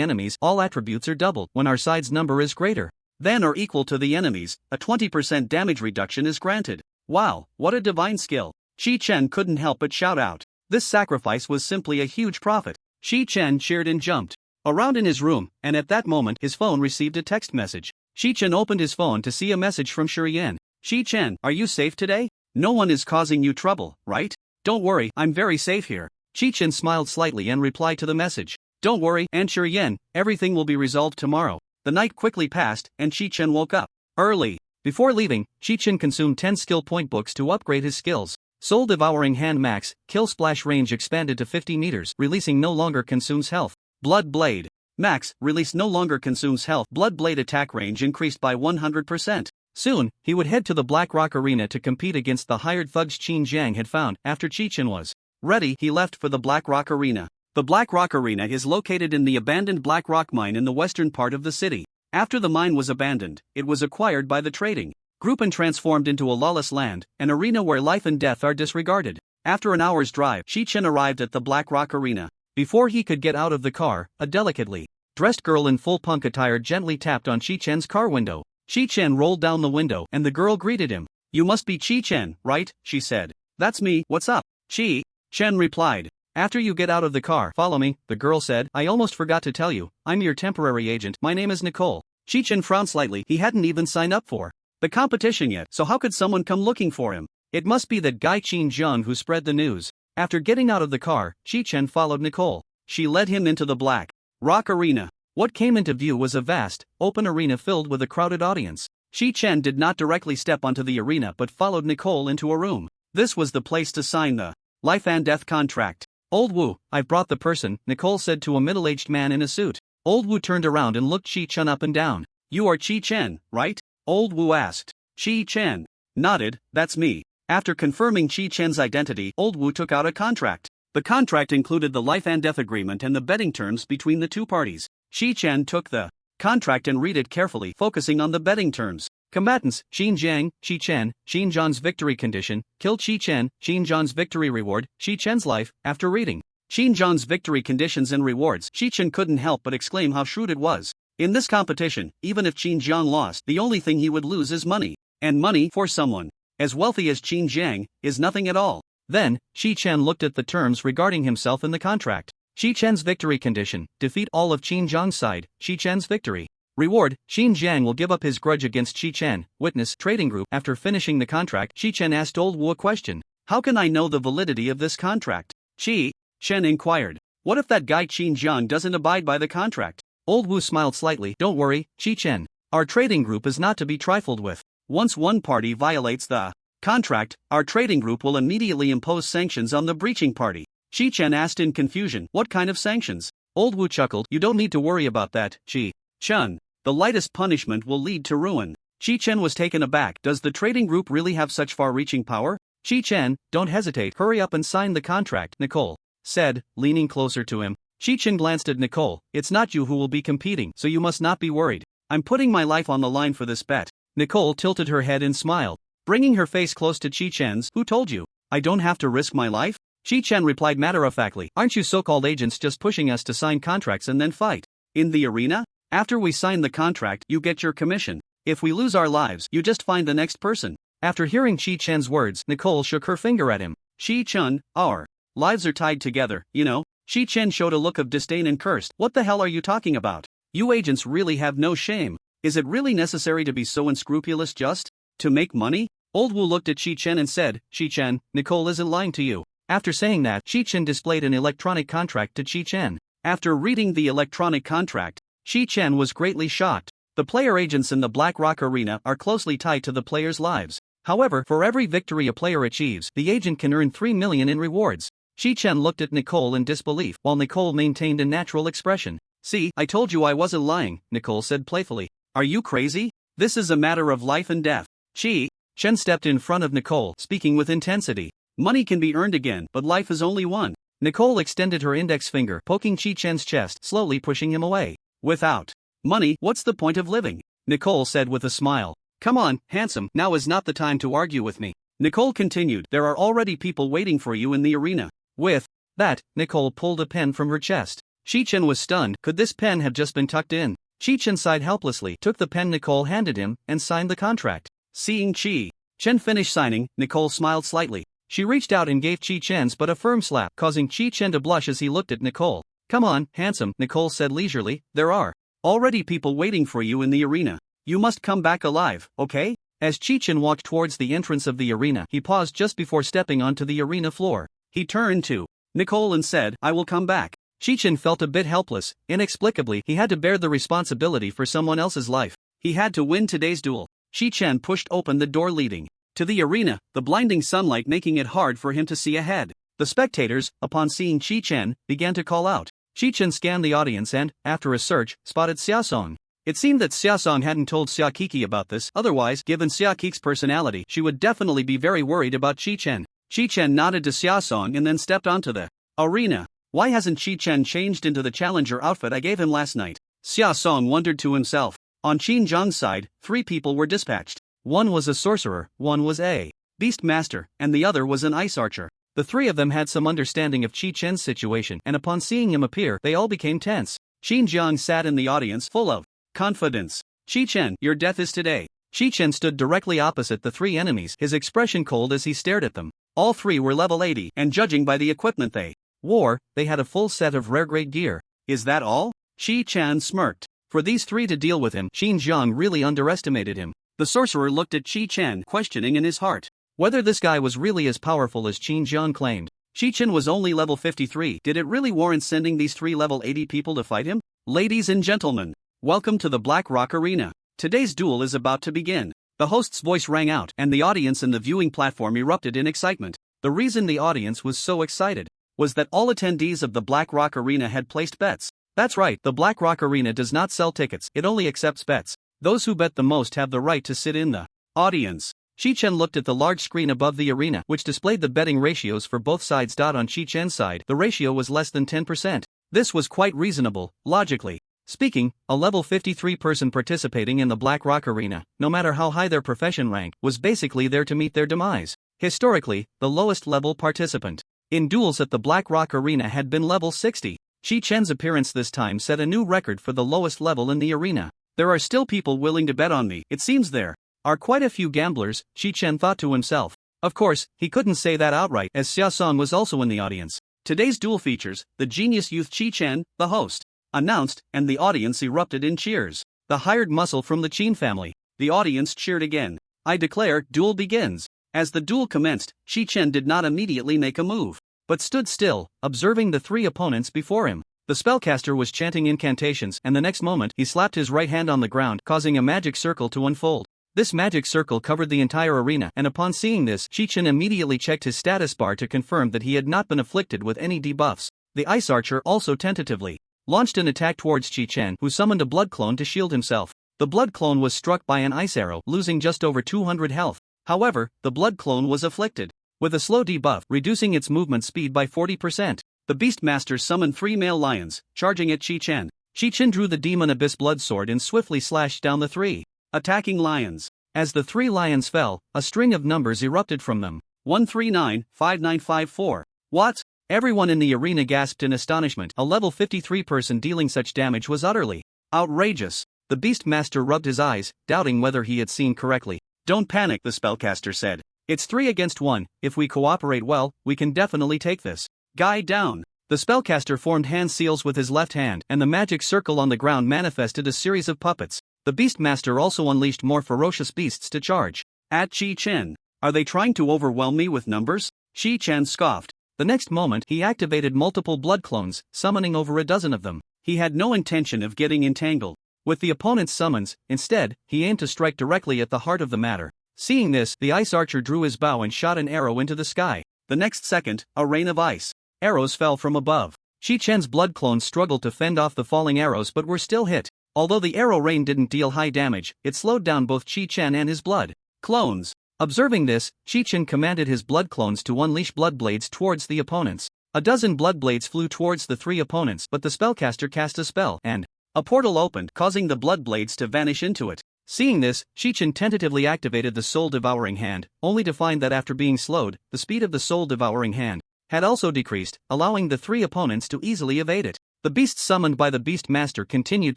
enemy's, all attributes are doubled. When our side's number is greater than or equal to the enemy's, a 20% damage reduction is granted. Wow, what a divine skill. Shi Chen couldn't help but shout out. This sacrifice was simply a huge profit. Shi Chen cheered and jumped around in his room, and at that moment his phone received a text message. Shi Chen opened his phone to see a message from Shurian. Shi Chen, are you safe today? No one is causing you trouble, right? Don't worry, I'm very safe here. Shi Chen smiled slightly and replied to the message. Don't worry, Aunt Shurian, everything will be resolved tomorrow. The night quickly passed, and Shi Chen woke up early. Before leaving, Shi Chen consumed 10 skill point books to upgrade his skills. Soul Devouring Hand max, kill splash range expanded to 50 meters, releasing no longer consumes health. Blood Blade max, release no longer consumes health. Blood Blade attack range increased by 100%. Soon, he would head to the Black Rock Arena to compete against the hired thugs Qin Jiang had found. After Shi Chen was ready, he left for the Black Rock Arena. The Black Rock Arena is located in the abandoned Black Rock mine in the western part of the city. After the mine was abandoned, it was acquired by the trading group and transformed into a lawless land, an arena where life and death are disregarded. After an hour's drive, Shi Chen arrived at the Black Rock Arena. Before he could get out of the car, a delicately dressed girl in full punk attire gently tapped on Shi Chen's car window. Shi Chen rolled down the window and the girl greeted him. You must be Shi Chen, right? She said. That's me, what's up? Shi Chen replied. After you get out of the car, follow me, the girl said. I almost forgot to tell you, I'm your temporary agent, my name is Nicole. Shi Chen frowned slightly, he hadn't even signed up for the competition yet, so how could someone come looking for him? It must be that guy Qin Jiang who spread the news. After getting out of the car, Shi Chen followed Nicole. She led him into the Black Rock Arena. What came into view was a vast, open arena filled with a crowded audience. Shi Chen did not directly step onto the arena but followed Nicole into a room. This was the place to sign the life and death contract. Old Wu, I've brought the person, Nicole said to a middle-aged man in a suit. Old Wu turned around and looked Shi Chen up and down. You are Shi Chen, right? Old Wu asked. Shi Chen nodded, that's me. After confirming Shi Chen's identity, Old Wu took out a contract. The contract included the life and death agreement and the betting terms between the two parties. Shi Chen took the contract and read it carefully, focusing on the betting terms. Combatants, Qin Jiang, Shi Chen, Qin Zhan's victory condition, kill Shi Chen, Qin Zhan's victory reward, Shi Chen's life. After reading Qin Zhan's victory conditions and rewards, Shi Chen couldn't help but exclaim how shrewd it was. In this competition, even if Qin Jiang lost, the only thing he would lose is money. And money, for someone as wealthy as Qin Jiang, is nothing at all. Then, Shi Chen looked at the terms regarding himself in the contract. Shi Chen's victory condition, defeat all of Qin Jiang's side, Shi Chen's victory. Reward, Qin Jiang will give up his grudge against Shi Chen. Witness, trading group. After finishing the contract, Shi Chen asked Old Wu a question. How can I know the validity of this contract? Shi Chen inquired. What if that guy Qin Jiang doesn't abide by the contract? Old Wu smiled slightly. Don't worry, Shi Chen. Our trading group is not to be trifled with. Once one party violates the contract, our trading group will immediately impose sanctions on the breaching party. Shi Chen asked in confusion. What kind of sanctions? Old Wu chuckled. You don't need to worry about that, Shi Chen. The lightest punishment will lead to ruin. Shi Chen was taken aback. Does the trading group really have such far-reaching power? Shi Chen, don't hesitate. Hurry up and sign the contract, Nicole said, leaning closer to him. Shi Chen glanced at Nicole. It's not you who will be competing, so you must not be worried. I'm putting my life on the line for this bet. Nicole tilted her head and smiled, bringing her face close to Shi Chen's. Who told you? I don't have to risk my life? Shi Chen replied matter-of-factly. Aren't you so-called agents just pushing us to sign contracts and then fight? In the arena? After we sign the contract, you get your commission. If we lose our lives, you just find the next person. After hearing Shi Chen's words, Nicole shook her finger at him. Shi Chen, our lives are tied together, you know? Shi Chen showed a look of disdain and cursed. What the hell are you talking about? You agents really have no shame. Is it really necessary to be so unscrupulous just to make money? Old Wu looked at Shi Chen and said, Shi Chen, Nicole isn't lying to you. After saying that, Shi Chen displayed an electronic contract to Shi Chen. After reading the electronic contract, Shi Chen was greatly shocked. The player agents in the Black Rock Arena are closely tied to the players' lives. However, for every victory a player achieves, the agent can earn 3 million in rewards. Shi Chen looked at Nicole in disbelief, while Nicole maintained a natural expression. See, I told you I wasn't lying, Nicole said playfully. Are you crazy? This is a matter of life and death. Shi Chen stepped in front of Nicole, speaking with intensity. Money can be earned again, but life is only one. Nicole extended her index finger, poking Shi Chen's chest, slowly pushing him away. Without money, what's the point of living? Nicole said with a smile. Come on, handsome, now is not the time to argue with me. Nicole continued, there are already people waiting for you in the arena. With that, Nicole pulled a pen from her chest. Chi-Chen was stunned. Could this pen have just been tucked in? Chi-Chen sighed helplessly, took the pen Nicole handed him, and signed the contract. Seeing Chi-Chen finish signing, Nicole smiled slightly. She reached out and gave Chi-Chen's but a firm slap, causing Chi-Chen to blush as he looked at Nicole. Come on, handsome, Nicole said leisurely, there are already people waiting for you in the arena. You must come back alive, okay? As Chi-Chen walked towards the entrance of the arena, he paused just before stepping onto the arena floor. He turned to Nicole and said, I will come back. Chi-Chen felt a bit helpless. Inexplicably, he had to bear the responsibility for someone else's life. He had to win today's duel. Chi-Chen pushed open the door leading to the arena, the blinding sunlight making it hard for him to see ahead. The spectators, upon seeing Chi-Chen, began to call out. Chi-Chen scanned the audience and, after a search, spotted Xiaosong. It seemed that Xiaosong hadn't told Xiaokiki about this, otherwise, given Xiaokiki's personality, she would definitely be very worried about Chi-Chen. Chi-Chen nodded to Xiaosong and then stepped onto the arena. Why hasn't Chi-Chen changed into the challenger outfit I gave him last night? Xiaosong wondered to himself. On Qin Zhang's side, 3 people were dispatched. One was a sorcerer, one was a beast master, and the other was an ice archer. The 3 of them had some understanding of Chi-Chen's situation, and upon seeing him appear, they all became tense. Qin Zhang sat in the audience full of confidence. Chi-Chen, your death is today. Chi-Chen stood directly opposite the 3 enemies, his expression cold as he stared at them. All 3 were level 80, and judging by the equipment they wore, they had a full set of rare-grade gear. Is that all? Chi-Chen smirked. For these 3 to deal with him, Qin Zhang really underestimated him. The sorcerer looked at Chi-Chen, questioning in his heart whether this guy was really as powerful as Qin Zhang claimed. Chi-Chen was only level 53. Did it really warrant sending these 3 level 80 people to fight him? Ladies and gentlemen, welcome to the Black Rock Arena. Today's duel is about to begin. The host's voice rang out, and the audience in the viewing platform erupted in excitement. The reason the audience was so excited was that all attendees of the Black Rock Arena had placed bets. That's right, the Black Rock Arena does not sell tickets, it only accepts bets. Those who bet the most have the right to sit in the audience. Chi-Chen looked at the large screen above the arena, which displayed the betting ratios for both sides. On Chi-Chen's side, the ratio was less than 10%. This was quite reasonable, logically speaking. A level 53 person participating in the Black Rock Arena, no matter how high their profession rank, was basically there to meet their demise. Historically, the lowest level participant in duels at the Black Rock Arena had been level 60. Chi-Chen's appearance this time set a new record for the lowest level in the arena. There are still people willing to bet on me. It seems there are quite a few gamblers, Chi-Chen thought to himself. Of course, he couldn't say that outright, as Xiaosong was also in the audience. Today's duel features the genius youth Chi-Chen, the host announced, and the audience erupted in cheers. The hired muscle from the Qin family. The audience cheered again. I declare, duel begins. As the duel commenced, Chi-Chen did not immediately make a move, but stood still, observing the 3 opponents before him. The spellcaster was chanting incantations, and the next moment, he slapped his right hand on the ground, causing a magic circle to unfold. This magic circle covered the entire arena, and upon seeing this, Chi-Chen immediately checked his status bar to confirm that he had not been afflicted with any debuffs. The ice archer also tentatively launched an attack towards Chi-Chen, who summoned a blood clone to shield himself. The blood clone was struck by an ice arrow, losing just over 200 health. However, the blood clone was afflicted with a slow debuff, reducing its movement speed by 40%. The Beastmaster summoned 3 male lions, charging at Chi-Chen. Chi-Chen drew the Demon Abyss blood sword and swiftly slashed down the 3 attacking lions. As the 3 lions fell, a string of numbers erupted from them. 139, 5954. What? Everyone in the arena gasped in astonishment. A level 53 person dealing such damage was utterly outrageous. The Beastmaster rubbed his eyes, doubting whether he had seen correctly. Don't panic, the spellcaster said. It's 3 against 1, if we cooperate well, we can definitely take this guy down. The spellcaster formed hand seals with his left hand, and the magic circle on the ground manifested a series of puppets. The Beastmaster also unleashed more ferocious beasts to charge at Chi-Chen. Are they trying to overwhelm me with numbers? Chi-Chen scoffed. The next moment, he activated multiple blood clones, summoning over a dozen of them. He had no intention of getting entangled with the opponent's summons. Instead, he aimed to strike directly at the heart of the matter. Seeing this, the ice archer drew his bow and shot an arrow into the sky. The next second, a rain of ice arrows fell from above. Chi-Chen's blood clones struggled to fend off the falling arrows but were still hit. Although the arrow rain didn't deal high damage, it slowed down both Chi-Chen and his blood clones. Observing this, Chi-Chen commanded his blood clones to unleash blood blades towards the opponents. A dozen blood blades flew towards the 3 opponents, but the spellcaster cast a spell, and a portal opened, causing the blood blades to vanish into it. Seeing this, Shichen tentatively activated the soul-devouring hand, only to find that after being slowed, the speed of the soul-devouring hand had also decreased, allowing the three opponents to easily evade it. The beasts summoned by the Beast Master continued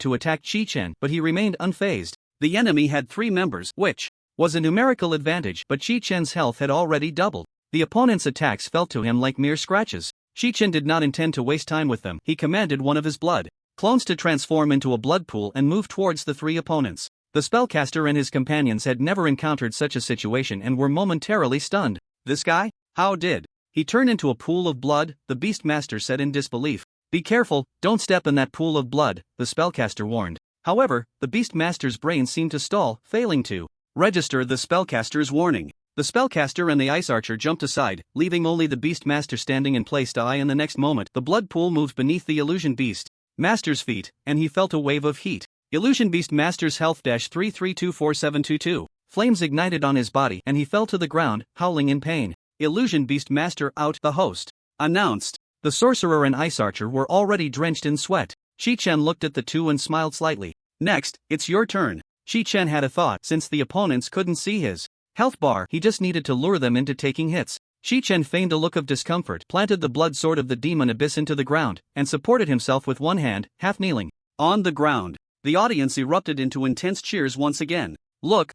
to attack Shichen, but he remained unfazed. The enemy had 3 members, which was a numerical advantage, but Shichen's health had already doubled. The opponent's attacks felt to him like mere scratches. Shichen did not intend to waste time with them. He commanded one of his blood clones to transform into a blood pool and move towards the 3 opponents. The spellcaster and his companions had never encountered such a situation and were momentarily stunned. This guy? How did he turn into a pool of blood? The Beast Master said in disbelief. Be careful, don't step in that pool of blood, the spellcaster warned. However, the Beast Master's brain seemed to stall, failing to register the spellcaster's warning. The spellcaster and the ice archer jumped aside, leaving only the Beast Master standing in place to eye. In the next moment, the blood pool moved beneath the illusion beast Master's feet, and he felt a wave of heat. Illusion Beast Master's health -33247222. Flames ignited on his body and he fell to the ground, howling in pain. Illusion Beast Master out, the host announced. The sorcerer and ice archer were already drenched in sweat. Shichen looked at the two and smiled slightly. Next, it's your turn. Shichen had a thought. Since the opponents couldn't see his health bar, he just needed to lure them into taking hits. Shichen feigned a look of discomfort, planted the blood sword of the demon abyss into the ground, and supported himself with one hand, half kneeling on the ground. The audience erupted into intense cheers once again. Look,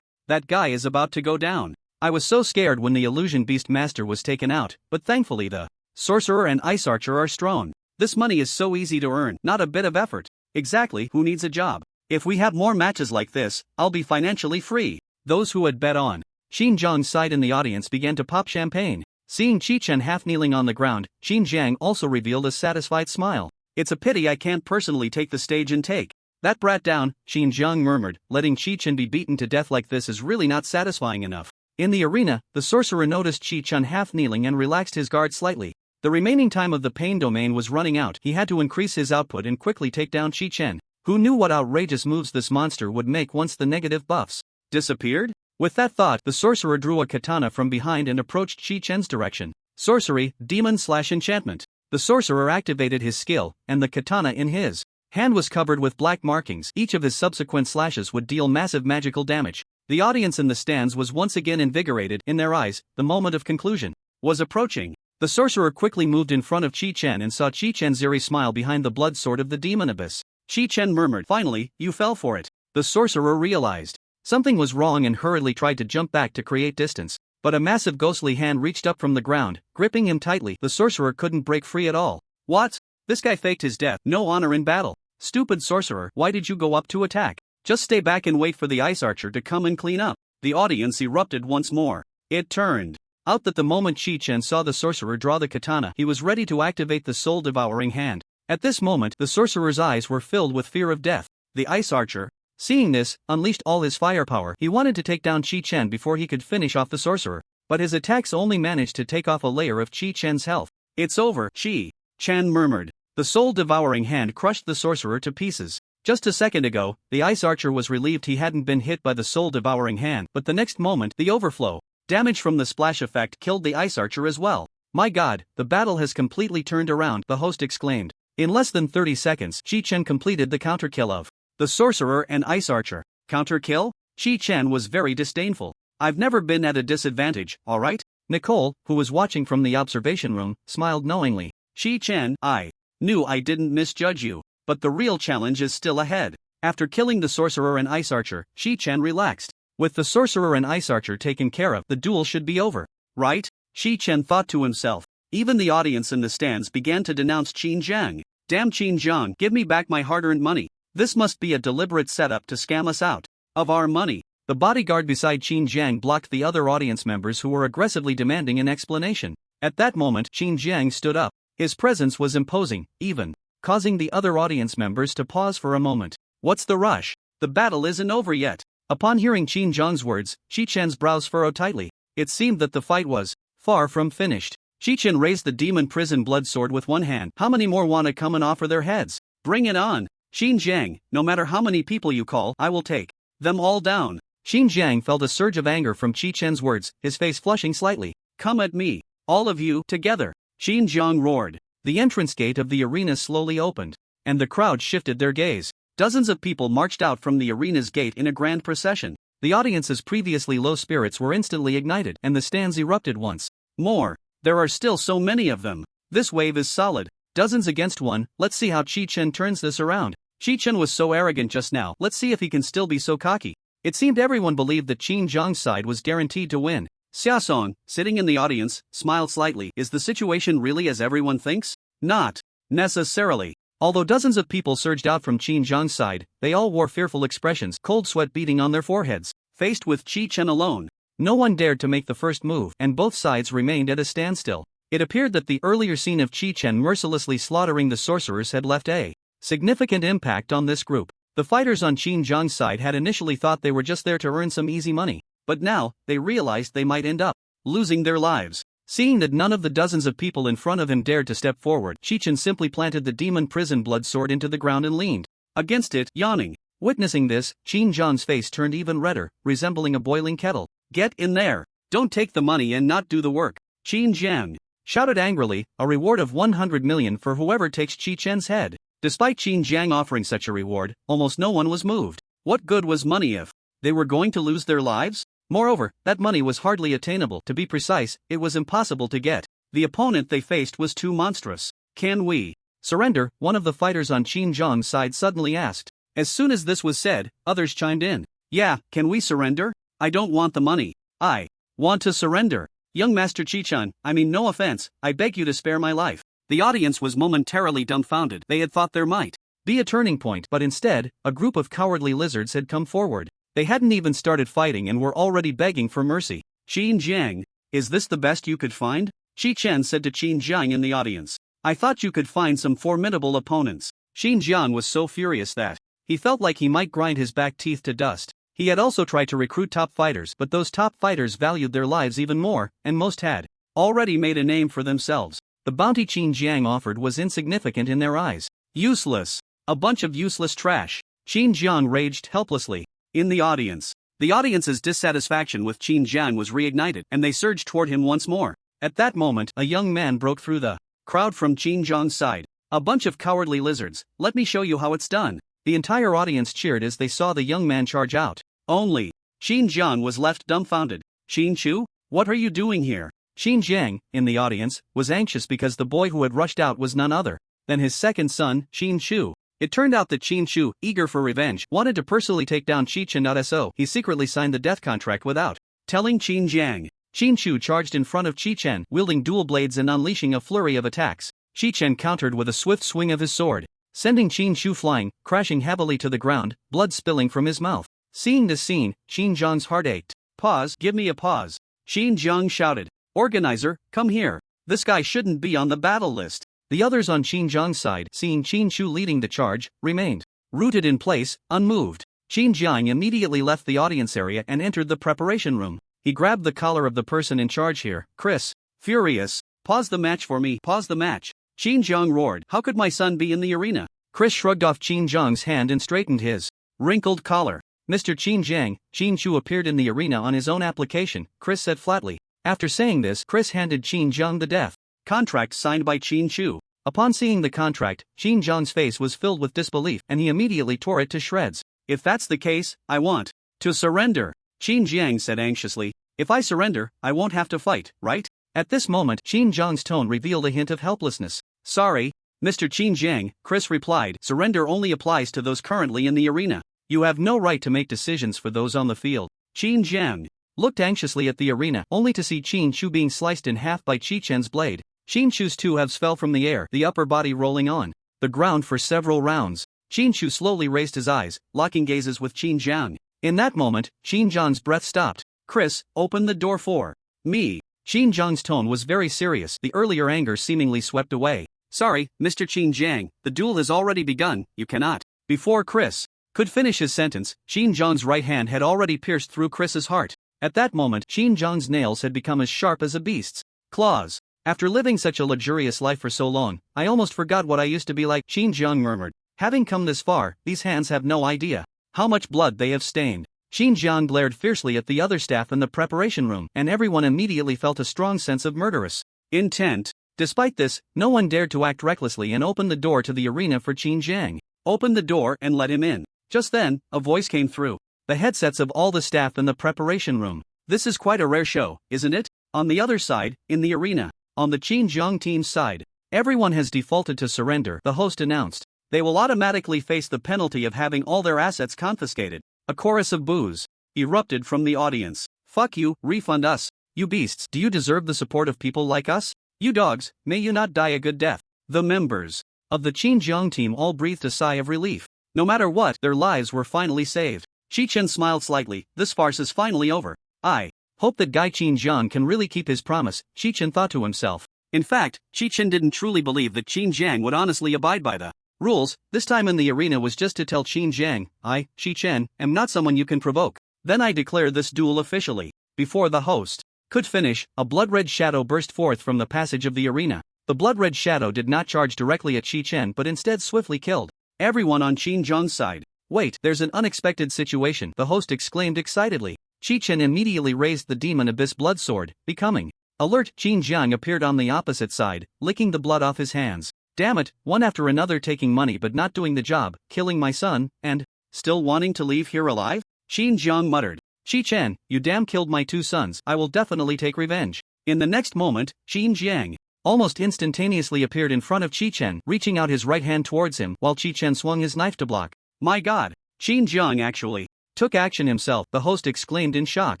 that guy is about to go down. I was so scared when the Illusion Beast Master was taken out, but thankfully the sorcerer and ice archer are strong. This money is so easy to earn, not a bit of effort. Exactly, who needs a job? If we have more matches like this, I'll be financially free. Those who had bet on Xinjiang's side in the audience began to pop champagne. Seeing Shichen half kneeling on the ground, Xinjiang also revealed a satisfied smile. It's a pity I can't personally take the stage and take that brat down, Xinjiang murmured. Letting Shichen be beaten to death like this is really not satisfying enough. In the arena, the sorcerer noticed Shichen half kneeling and relaxed his guard slightly. The remaining time of the pain domain was running out. He had to increase his output and quickly take down Shichen. Who knew what outrageous moves this monster would make once the negative buffs disappeared? With that thought, the sorcerer drew a katana from behind and approached Shichen's direction. Sorcery, demon/enchantment. The sorcerer activated his skill, and the katana in his hand was covered with black markings. Each of his subsequent slashes would deal massive magical damage. The audience in the stands was once again invigorated. In their eyes, the moment of conclusion was approaching. The sorcerer quickly moved in front of Shichen and saw Shichen's eerie smile behind the blood sword of the demon abyss. Shichen murmured, "Finally, you fell for it." The sorcerer realized something was wrong and hurriedly tried to jump back to create distance. But a massive ghostly hand reached up from the ground, gripping him tightly. The sorcerer couldn't break free at all. What? This guy faked his death. No honor in battle. Stupid sorcerer, why did you go up to attack? Just stay back and wait for the ice archer to come and clean up. The audience erupted once more. It turned out that the moment Shichen saw the sorcerer draw the katana, he was ready to activate the soul-devouring hand. At this moment, the sorcerer's eyes were filled with fear of death. The ice archer, seeing this, unleashed all his firepower. He wanted to take down Shichen before he could finish off the sorcerer, but his attacks only managed to take off a layer of Shichen's health. It's over, Shichen murmured. The soul-devouring hand crushed the sorcerer to pieces. Just a second ago, the ice archer was relieved he hadn't been hit by the soul-devouring hand, but the next moment, the overflow damage from the splash effect killed the ice archer as well. My god, the battle has completely turned around, the host exclaimed. In less than 30 seconds, Shichen completed the counter-kill of the sorcerer and ice archer. Counter-kill? Shichen was very disdainful. I've never been at a disadvantage, alright? Nicole, who was watching from the observation room, smiled knowingly. Shichen, I knew I didn't misjudge you, but the real challenge is still ahead. After killing the sorcerer and ice archer, Shichen relaxed. With the sorcerer and ice archer taken care of, the duel should be over, right? Shichen thought to himself. Even the audience in the stands began to denounce Xinjiang. Damn Xinjiang, give me back my hard-earned money. This must be a deliberate setup to scam us out of our money. The bodyguard beside Xinjiang blocked the other audience members who were aggressively demanding an explanation. At that moment, Xinjiang stood up. His presence was imposing, even causing the other audience members to pause for a moment. What's the rush? The battle isn't over yet. Upon hearing Xinjiang's words, Shichen's brows furrowed tightly. It seemed that the fight was far from finished. Shichen raised the demon prison blood sword with one hand. How many more wanna come and offer their heads? Bring it on. Xinjiang, no matter how many people you call, I will take them all down. Xinjiang felt a surge of anger from Shichen's words, his face flushing slightly. Come at me, all of you, together. Xinjiang roared. The entrance gate of the arena slowly opened, and the crowd shifted their gaze. Dozens of people marched out from the arena's gate in a grand procession. The audience's previously low spirits were instantly ignited, and the stands erupted once more. There are still so many of them. This wave is solid. Dozens against one. Let's see how Chi Chen turns this around. Chi Chen was so arrogant just now. Let's see if he can still be so cocky. It seemed everyone believed that Qin Zhang's side was guaranteed to win. Xia Song, sitting in the audience, smiled slightly. Is the situation really as everyone thinks? Not necessarily. Although dozens of people surged out from Qin Zhang's side, they all wore fearful expressions, cold sweat beating on their foreheads. Faced with Chi Chen alone, no one dared to make the first move, and both sides remained at a standstill. It appeared that the earlier scene of Chi Chen mercilessly slaughtering the sorcerers had left a significant impact on this group. The fighters on Qin Zhang's side had initially thought they were just there to earn some easy money, but now, they realized they might end up losing their lives. Seeing that none of the dozens of people in front of him dared to step forward, Chi Chen simply planted the demon prison blood sword into the ground and leaned against it, yawning. Witnessing this, Qin Zhang's face turned even redder, resembling a boiling kettle. Get in there! Don't take the money and not do the work! Qin Zhang shouted angrily, a reward of 100 million for whoever takes Chi Chen's head. Despite Qin Zhang offering such a reward, almost no one was moved. What good was money if they were going to lose their lives? Moreover, that money was hardly attainable. To be precise, it was impossible to get. The opponent they faced was too monstrous. Can we surrender? One of the fighters on Qin Zhang's side suddenly asked. As soon as this was said, others chimed in. Yeah, can we surrender? I don't want the money. I want to surrender. Young Master Chi-chan, I mean no offense, I beg you to spare my life. The audience was momentarily dumbfounded. They had thought there might be a turning point, but instead, a group of cowardly lizards had come forward. They hadn't even started fighting and were already begging for mercy. Qin Zhang, is this the best you could find? Chi Chen said to Qin Zhang in the audience. I thought you could find some formidable opponents. Qin Zhang was so furious that he felt like he might grind his back teeth to dust. He had also tried to recruit top fighters, but those top fighters valued their lives even more, and most had already made a name for themselves. The bounty Qin Zhang offered was insignificant in their eyes. Useless. A bunch of useless trash. Qin Zhang raged helplessly. In the audience's dissatisfaction with Qin Zhang was reignited, and they surged toward him once more. At that moment, a young man broke through the crowd from Qin Zhang's side. A bunch of cowardly lizards, let me show you how it's done. The entire audience cheered as they saw the young man charge out. Only Qin Zhang was left dumbfounded. Qin Chu, what are you doing here? Qin Zhang, in the audience, was anxious because the boy who had rushed out was none other than his second son, Qin Chu. It turned out that Qin Chu, eager for revenge, wanted to personally take down Chi Chen. So he secretly signed the death contract without telling Qin Zhang. Qin Chu charged in front of Chi Chen, wielding dual blades and unleashing a flurry of attacks. Chi Chen countered with a swift swing of his sword, sending Qin Chu flying, crashing heavily to the ground, blood spilling from his mouth. Seeing this scene, Qin Zhang's heart ached. Pause, give me a pause. Qin Zhang shouted. Organizer, come here. This guy shouldn't be on the battle list. The others on Qin Zhang's side, seeing Qin Chu leading the charge, remained rooted in place, unmoved. Qin Zhang immediately left the audience area and entered the preparation room. He grabbed the collar of the person in charge here, Chris. Furious. Pause the match for me. Pause the match. Qin Zhang roared. How could my son be in the arena? Chris shrugged off Qin Zhang's hand and straightened his wrinkled collar. Mr. Qin Zhang, Qin Chu appeared in the arena on his own application, Chris said flatly. After saying this, Chris handed Qin Zhang the death contract signed by Qin Chu. Upon seeing the contract, Qin Zhang's face was filled with disbelief and he immediately tore it to shreds. If that's the case, I want to surrender. Qin Zhang said anxiously. If I surrender, I won't have to fight, right? At this moment, Qin Zhang's tone revealed a hint of helplessness. Sorry, Mr. Qin Zhang, Chris replied. Surrender only applies to those currently in the arena. You have no right to make decisions for those on the field. Qin Zhang looked anxiously at the arena, only to see Qin Chu being sliced in half by Chi Chen's blade. Qin Chu's two halves fell from the air, the upper body rolling on the ground for several rounds. Qin Chu slowly raised his eyes, locking gazes with Qin Zhang. In that moment, Qin Zhang's breath stopped. Chris, open the door for me. Qin Zhang's tone was very serious, the earlier anger seemingly swept away. Sorry, Mr. Qin Zhang, the duel has already begun, you cannot. Before Chris could finish his sentence, Qin Zhang's right hand had already pierced through Chris's heart. At that moment, Qin Zhang's nails had become as sharp as a beast's claws. After living such a luxurious life for so long, I almost forgot what I used to be like, Qin Zhang murmured. Having come this far, these hands have no idea how much blood they have stained. Qin Zhang glared fiercely at the other staff in the preparation room, and everyone immediately felt a strong sense of murderous intent. Despite this, no one dared to act recklessly and opened the door to the arena for Qin Zhang. Open the door and let him in. Just then, a voice came through the headsets of all the staff in the preparation room. This is quite a rare show, isn't it? On the other side, in the arena, on the Xinjiang team's side, everyone has defaulted to surrender, the host announced. They will automatically face the penalty of having all their assets confiscated. A chorus of boos erupted from the audience. Fuck you, refund us. You beasts, do you deserve the support of people like us? You dogs, may you not die a good death. The members of the Xinjiang team all breathed a sigh of relief. No matter what, their lives were finally saved. Qichen smiled slightly. This farce is finally over. I hope that Guy Xinjiang can really keep his promise, Qichen thought to himself. In fact, Qichen didn't truly believe that Xinjiang would honestly abide by the rules. This time in the arena was just to tell Xinjiang, I, Qichen, am not someone you can provoke. Then I declare this duel officially. Before the host could finish, a blood-red shadow burst forth from the passage of the arena. The blood-red shadow did not charge directly at Qichen but instead swiftly killed everyone on Xinjiang's side. Wait, there's an unexpected situation, the host exclaimed excitedly. Qichen immediately raised the Demon Abyss blood sword, becoming alert. Xinjiang appeared on the opposite side, licking the blood off his hands. Damn it, one after another taking money but not doing the job, killing my son, and still wanting to leave here alive? Xinjiang muttered. Qichen, you damn killed my two sons, I will definitely take revenge. In the next moment, Xinjiang almost instantaneously appeared in front of Qichen, reaching out his right hand towards him while Qichen swung his knife to block. My god, Xinjiang actually took action himself, the host exclaimed in shock.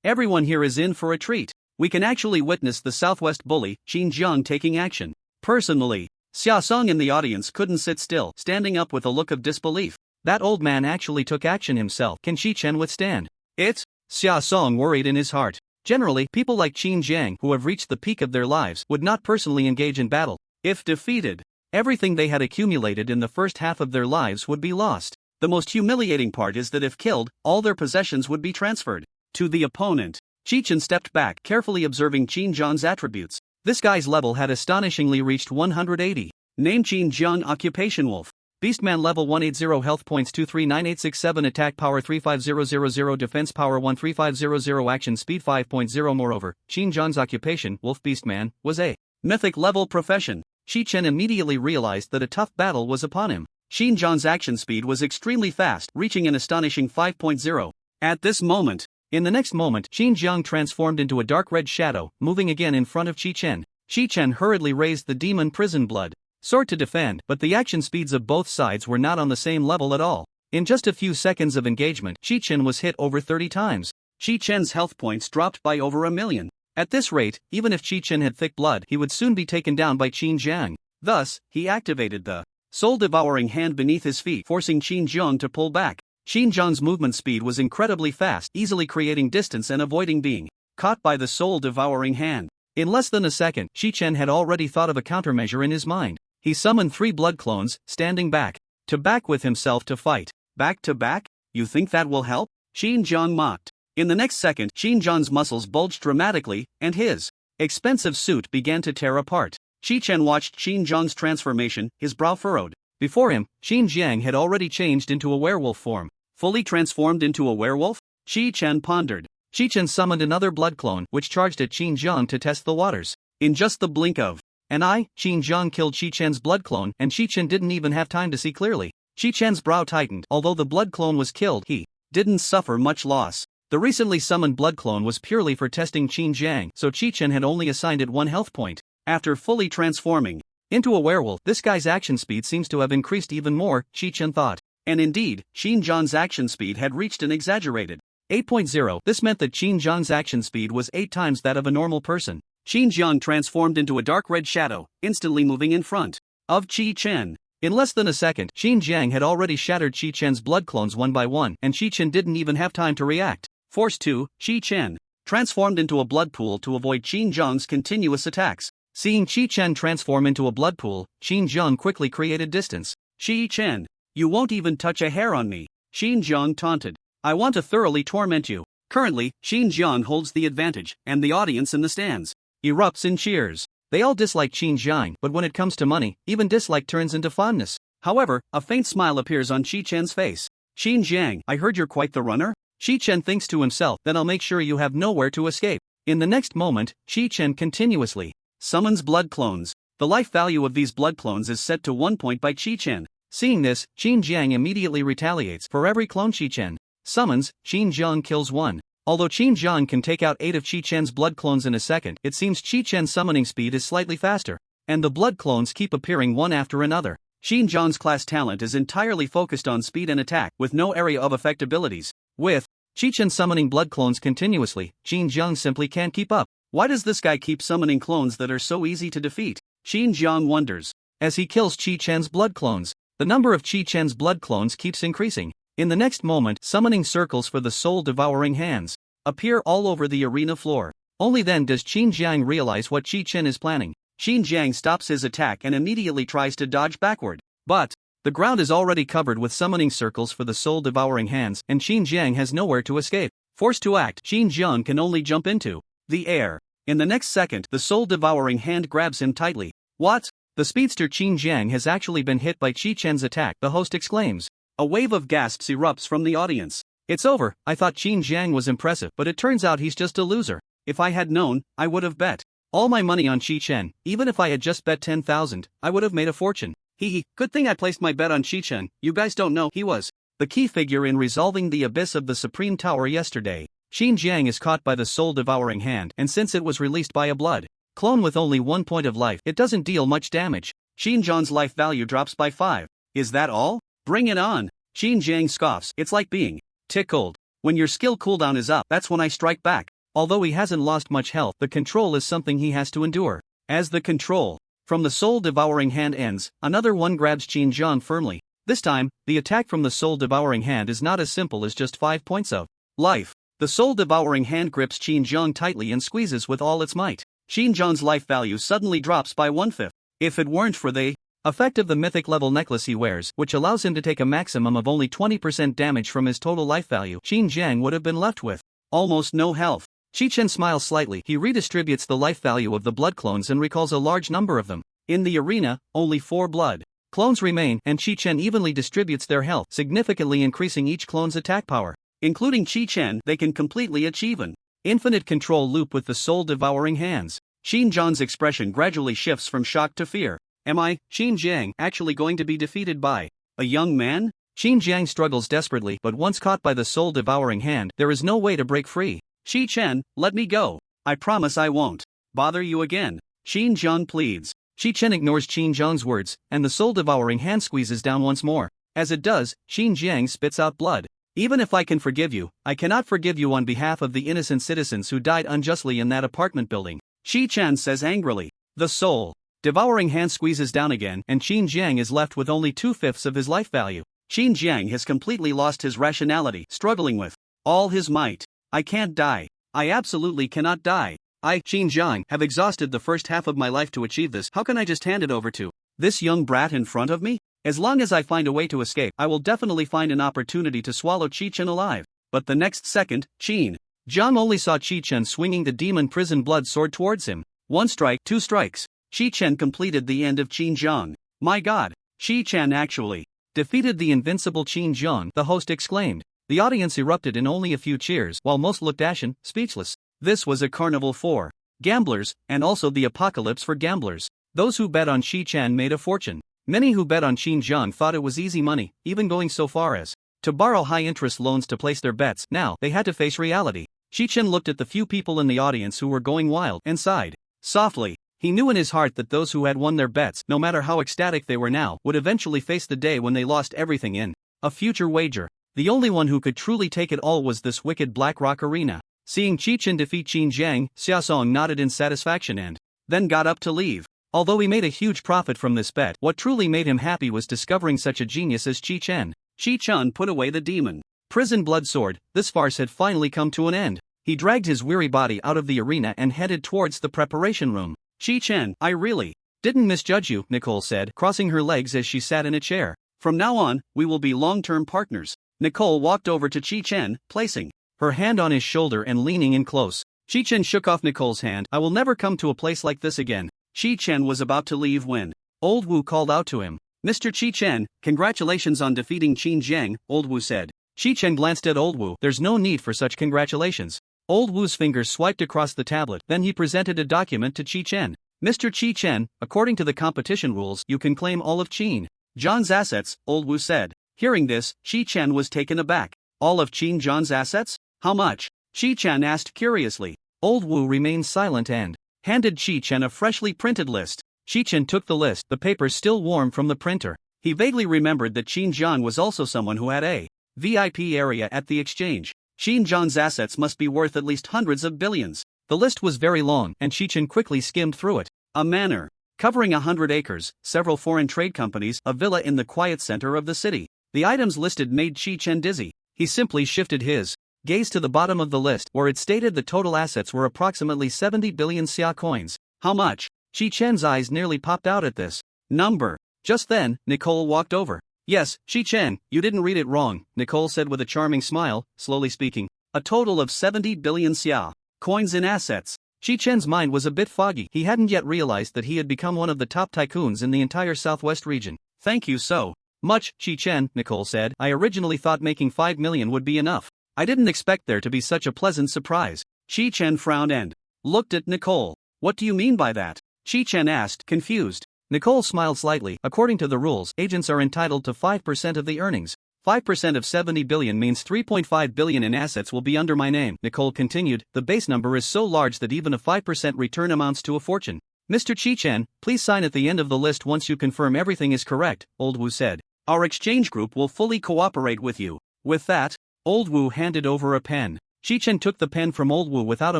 Everyone here is in for a treat. We can actually witness the Southwest bully, Xinjiang, taking action. Personally, Xia Song in the audience couldn't sit still, standing up with a look of disbelief. That old man actually took action himself. Can Qichen withstand it? Xia Song worried in his heart. Generally, people like Xinjiang who have reached the peak of their lives would not personally engage in battle. If defeated, everything they had accumulated in the first half of their lives would be lost. The most humiliating part is that if killed, all their possessions would be transferred to the opponent. Qichen stepped back, carefully observing Xinjiang's attributes. This guy's level had astonishingly reached 180. Name: Xinjiang, occupation wolf. Beastman level 180, health points 239867, attack power 35000, defense power 13500, action speed 5.0. Moreover, Xinjiang's occupation, wolf beastman, was a mythic level profession. Qichen immediately realized that a tough battle was upon him. Xinjiang's action speed was extremely fast, reaching an astonishing 5.0. At this moment, in the next moment, Xinjiang transformed into a dark red shadow, moving again in front of Qichen. Qichen hurriedly raised the demon prison blood sword to defend, but the action speeds of both sides were not on the same level at all. In just a few seconds of engagement, Qichen was hit over 30 times. Qichen's health points dropped by over 1,000,000. At this rate, even if Qichen had thick blood, he would soon be taken down by Xinjiang. Thus, he activated the soul-devouring hand beneath his feet, forcing Xinjiang to pull back. Xinjiang's movement speed was incredibly fast, easily creating distance and avoiding being caught by the soul-devouring hand. In less than a second, Qichen had already thought of a countermeasure in his mind. He summoned 3 blood clones, standing back to back with himself to fight. Back to back? You think that will help? Xinjiang mocked. In the next second, Xinjiang's muscles bulged dramatically, and his expensive suit began to tear apart. Qichen watched Xinjiang's transformation, his brow furrowed. Before him, Xinjiang had already changed into a werewolf form. Fully transformed into a werewolf? Qichen pondered. Qichen summoned another blood clone, which charged at Xinjiang to test the waters. In just the blink of an eye, Xinjiang killed Qichen's blood clone, and Qichen didn't even have time to see clearly. Qichen's brow tightened. Although the blood clone was killed, he didn't suffer much loss. The recently summoned blood clone was purely for testing Xinjiang, so Qichen had only assigned it 1 health point. After fully transforming into a werewolf, this guy's action speed seems to have increased even more, Qichen thought. And indeed, Xinjiang's action speed had reached an exaggerated 8.0. This meant that Xinjiang's action speed was 8 times that of a normal person. Xinjiang transformed into a dark red shadow, instantly moving in front of Qichen. In less than a second, Xinjiang had already shattered Qichen's blood clones one by one, and Qichen didn't even have time to react. Force 2, Qichen transformed into a blood pool to avoid Xinjiang's continuous attacks. Seeing Qichen transform into a blood pool, Xinjiang quickly created distance. Qichen, you won't even touch a hair on me, Xinjiang taunted. I want to thoroughly torment you. Currently, Xinjiang holds the advantage, and the audience in the stands erupts in cheers. They all dislike Xinjiang, but when it comes to money, even dislike turns into fondness. However, a faint smile appears on Qichen's face. Xinjiang, I heard you're quite the runner? Qichen thinks to himself, then I'll make sure you have nowhere to escape. In the next moment, Qichen continuously summons blood clones. The life value of these blood clones is set to 1 point by Qichen. Seeing this, Qin Jiang immediately retaliates. For every clone Qi Chen summons, Qin Jiang kills one. Although Qin Jiang can take out 8 of Qi Chen's blood clones in a second, it seems Qi Chen's summoning speed is slightly faster, and the blood clones keep appearing one after another. Qin Jiang's class talent is entirely focused on speed and attack, with no area of effect abilities. With Qi Chen summoning blood clones continuously, Qin Jiang simply can't keep up. Why does this guy keep summoning clones that are so easy to defeat? Qin Jiang wonders. As he kills Qi Chen's blood clones, the number of Qi Chen's blood clones keeps increasing. In the next moment, summoning circles for the soul-devouring hands appear all over the arena floor. Only then does Qin Jiang realize what Qi Chen is planning. Qin Jiang stops his attack and immediately tries to dodge backward. But the ground is already covered with summoning circles for the soul-devouring hands, and Qin Jiang has nowhere to escape. Forced to act, Qin Jiang can only jump into the air. In the next second, the soul-devouring hand grabs him tightly. What? The speedster Qin Jiang has actually been hit by Qi Chen's attack, the host exclaims. A wave of gasps erupts from the audience. It's over. I thought Qin Jiang was impressive, but it turns out he's just a loser. If I had known, I would have bet all my money on Qi Chen. Even if I had just bet 10,000, I would have made a fortune. Hee, good thing I placed my bet on Qi Chen. You guys don't know, he was the key figure in resolving the abyss of the Supreme Tower yesterday. Qin Jiang is caught by the soul-devouring hand, and since it was released by a blood clone with only 1 point of life, it doesn't deal much damage. Qin Jiang's life value drops by 5. Is that all? Bring it on. Qin Jiang scoffs. It's like being tickled. When your skill cooldown is up, that's when I strike back. Although he hasn't lost much health, the control is something he has to endure. As the control from the soul-devouring hand ends, another one grabs Qin Jiang firmly. This time, the attack from the soul-devouring hand is not as simple as just 5 points of life. The soul-devouring hand grips Qin Jiang tightly and squeezes with all its might. Qin Jiang's life value suddenly drops by 1/5. If it weren't for the effect of the mythic level necklace he wears, which allows him to take a maximum of only 20% damage from his total life value, Qin Jiang would have been left with almost no health. Qi Chen smiles slightly. He redistributes the life value of the blood clones and recalls a large number of them. In the arena, only 4 blood clones remain, and Qi Chen evenly distributes their health, significantly increasing each clone's attack power. Including Qi Chen, they can completely achieve an infinite control loop with the soul-devouring hands. Qin Jiang's expression gradually shifts from shock to fear. Am I, Qin Jiang, actually going to be defeated by a young man? Qin Jiang struggles desperately, but once caught by the soul-devouring hand, there is no way to break free. Qi Chen, let me go. I promise I won't bother you again. Qin Jiang pleads. Qi Chen ignores Qin Jiang's words, and the soul-devouring hand squeezes down once more. As it does, Qin Jiang spits out blood. Even if I can forgive you, I cannot forgive you on behalf of the innocent citizens who died unjustly in that apartment building. Qi Chen says angrily. The soul-devouring hand squeezes down again, and Qin Jiang is left with only 2/5 of his life value. Qin Jiang has completely lost his rationality, struggling with all his might. I can't die. I absolutely cannot die. I, Qin Jiang, have exhausted the first half of my life to achieve this. How can I just hand it over to this young brat in front of me? As long as I find a way to escape, I will definitely find an opportunity to swallow Qi Chen alive. But the next second, Qin Jiang only saw Qi Chen swinging the demon prison blood sword towards him. 1 strike, 2 strikes. Qi Chen completed the end of Qin Jiang. My god, Qi Chen actually defeated the invincible Qin Jiang, the host exclaimed. The audience erupted in only a few cheers, while most looked ashen, speechless. This was a carnival for gamblers, and also the apocalypse for gamblers. Those who bet on Qi Chen made a fortune. Many who bet on Qin Jiang thought it was easy money, even going so far as to borrow high-interest loans to place their bets. Now, they had to face reality. Qi Chen looked at the few people in the audience who were going wild and sighed softly. He knew in his heart that those who had won their bets, no matter how ecstatic they were now, would eventually face the day when they lost everything in a future wager. The only one who could truly take it all was this wicked Black Rock Arena. Seeing Qi Chen defeat Qin Jiang, Xiaosong nodded in satisfaction and then got up to leave. Although he made a huge profit from this bet, what truly made him happy was discovering such a genius as Qi Chen. Qi Chen put away the demon prison blood sword. This farce had finally come to an end. He dragged his weary body out of the arena and headed towards the preparation room. Qi Chen, I really didn't misjudge you, Nicole said, crossing her legs as she sat in a chair. From now on, we will be long-term partners. Nicole walked over to Qi Chen, placing her hand on his shoulder and leaning in close. Qi Chen shook off Nicole's hand. I will never come to a place like this again. Qi Chen was about to leave when Old Wu called out to him. Mr. Qi Chen, congratulations on defeating Qin Jiang, Old Wu said. Qi Chen glanced at Old Wu. There's no need for such congratulations. Old Wu's fingers swiped across the tablet, then he presented a document to Qi Chen. Mr. Qi Chen, according to the competition rules, you can claim all of Qin John's assets, Old Wu said. Hearing this, Shi-chan was taken aback. All of Qin John's assets? How much? Shi-chan asked curiously. Old Wu remained silent and handed Shi-chan a freshly printed list. Shi-chan took the list, the paper still warm from the printer. He vaguely remembered that Qin John was also someone who had a VIP area at the exchange. Qin John's assets must be worth at least hundreds of billions. The list was very long, and Shi-chan quickly skimmed through it. A manor covering 100 acres, several foreign trade companies, a villa in the quiet center of the city. The items listed made Shi-chan dizzy. He simply shifted his gaze to the bottom of the list, where it stated the total assets were approximately 70 billion xia coins. How much? Shi-chan's eyes nearly popped out at this number. Just then, Nicole walked over. Yes, Shi-chan, you didn't read it wrong, Nicole said with a charming smile, slowly speaking. A total of 70 billion xia coins in assets. Shi-chan's mind was a bit foggy. He hadn't yet realized that he had become one of the top tycoons in the entire southwest region. Thank you so much, Shi-chan, Nicole said. I originally thought making 5 million would be enough. I didn't expect there to be such a pleasant surprise. Shi-chan frowned and looked at Nicole. What do you mean by that? Shi-chan asked, confused. Nicole smiled slightly. According to the rules, agents are entitled to 5% of the earnings. 5% of 70 billion means 3.5 billion in assets will be under my name. Nicole continued, the base number is so large that even a 5% return amounts to a fortune. Mr. Shi-chan, please sign at the end of the list once you confirm everything is correct, Old Wu said. Our exchange group will fully cooperate with you. With that, Old Wu handed over a pen. Shi-chan took the pen from Old Wu without a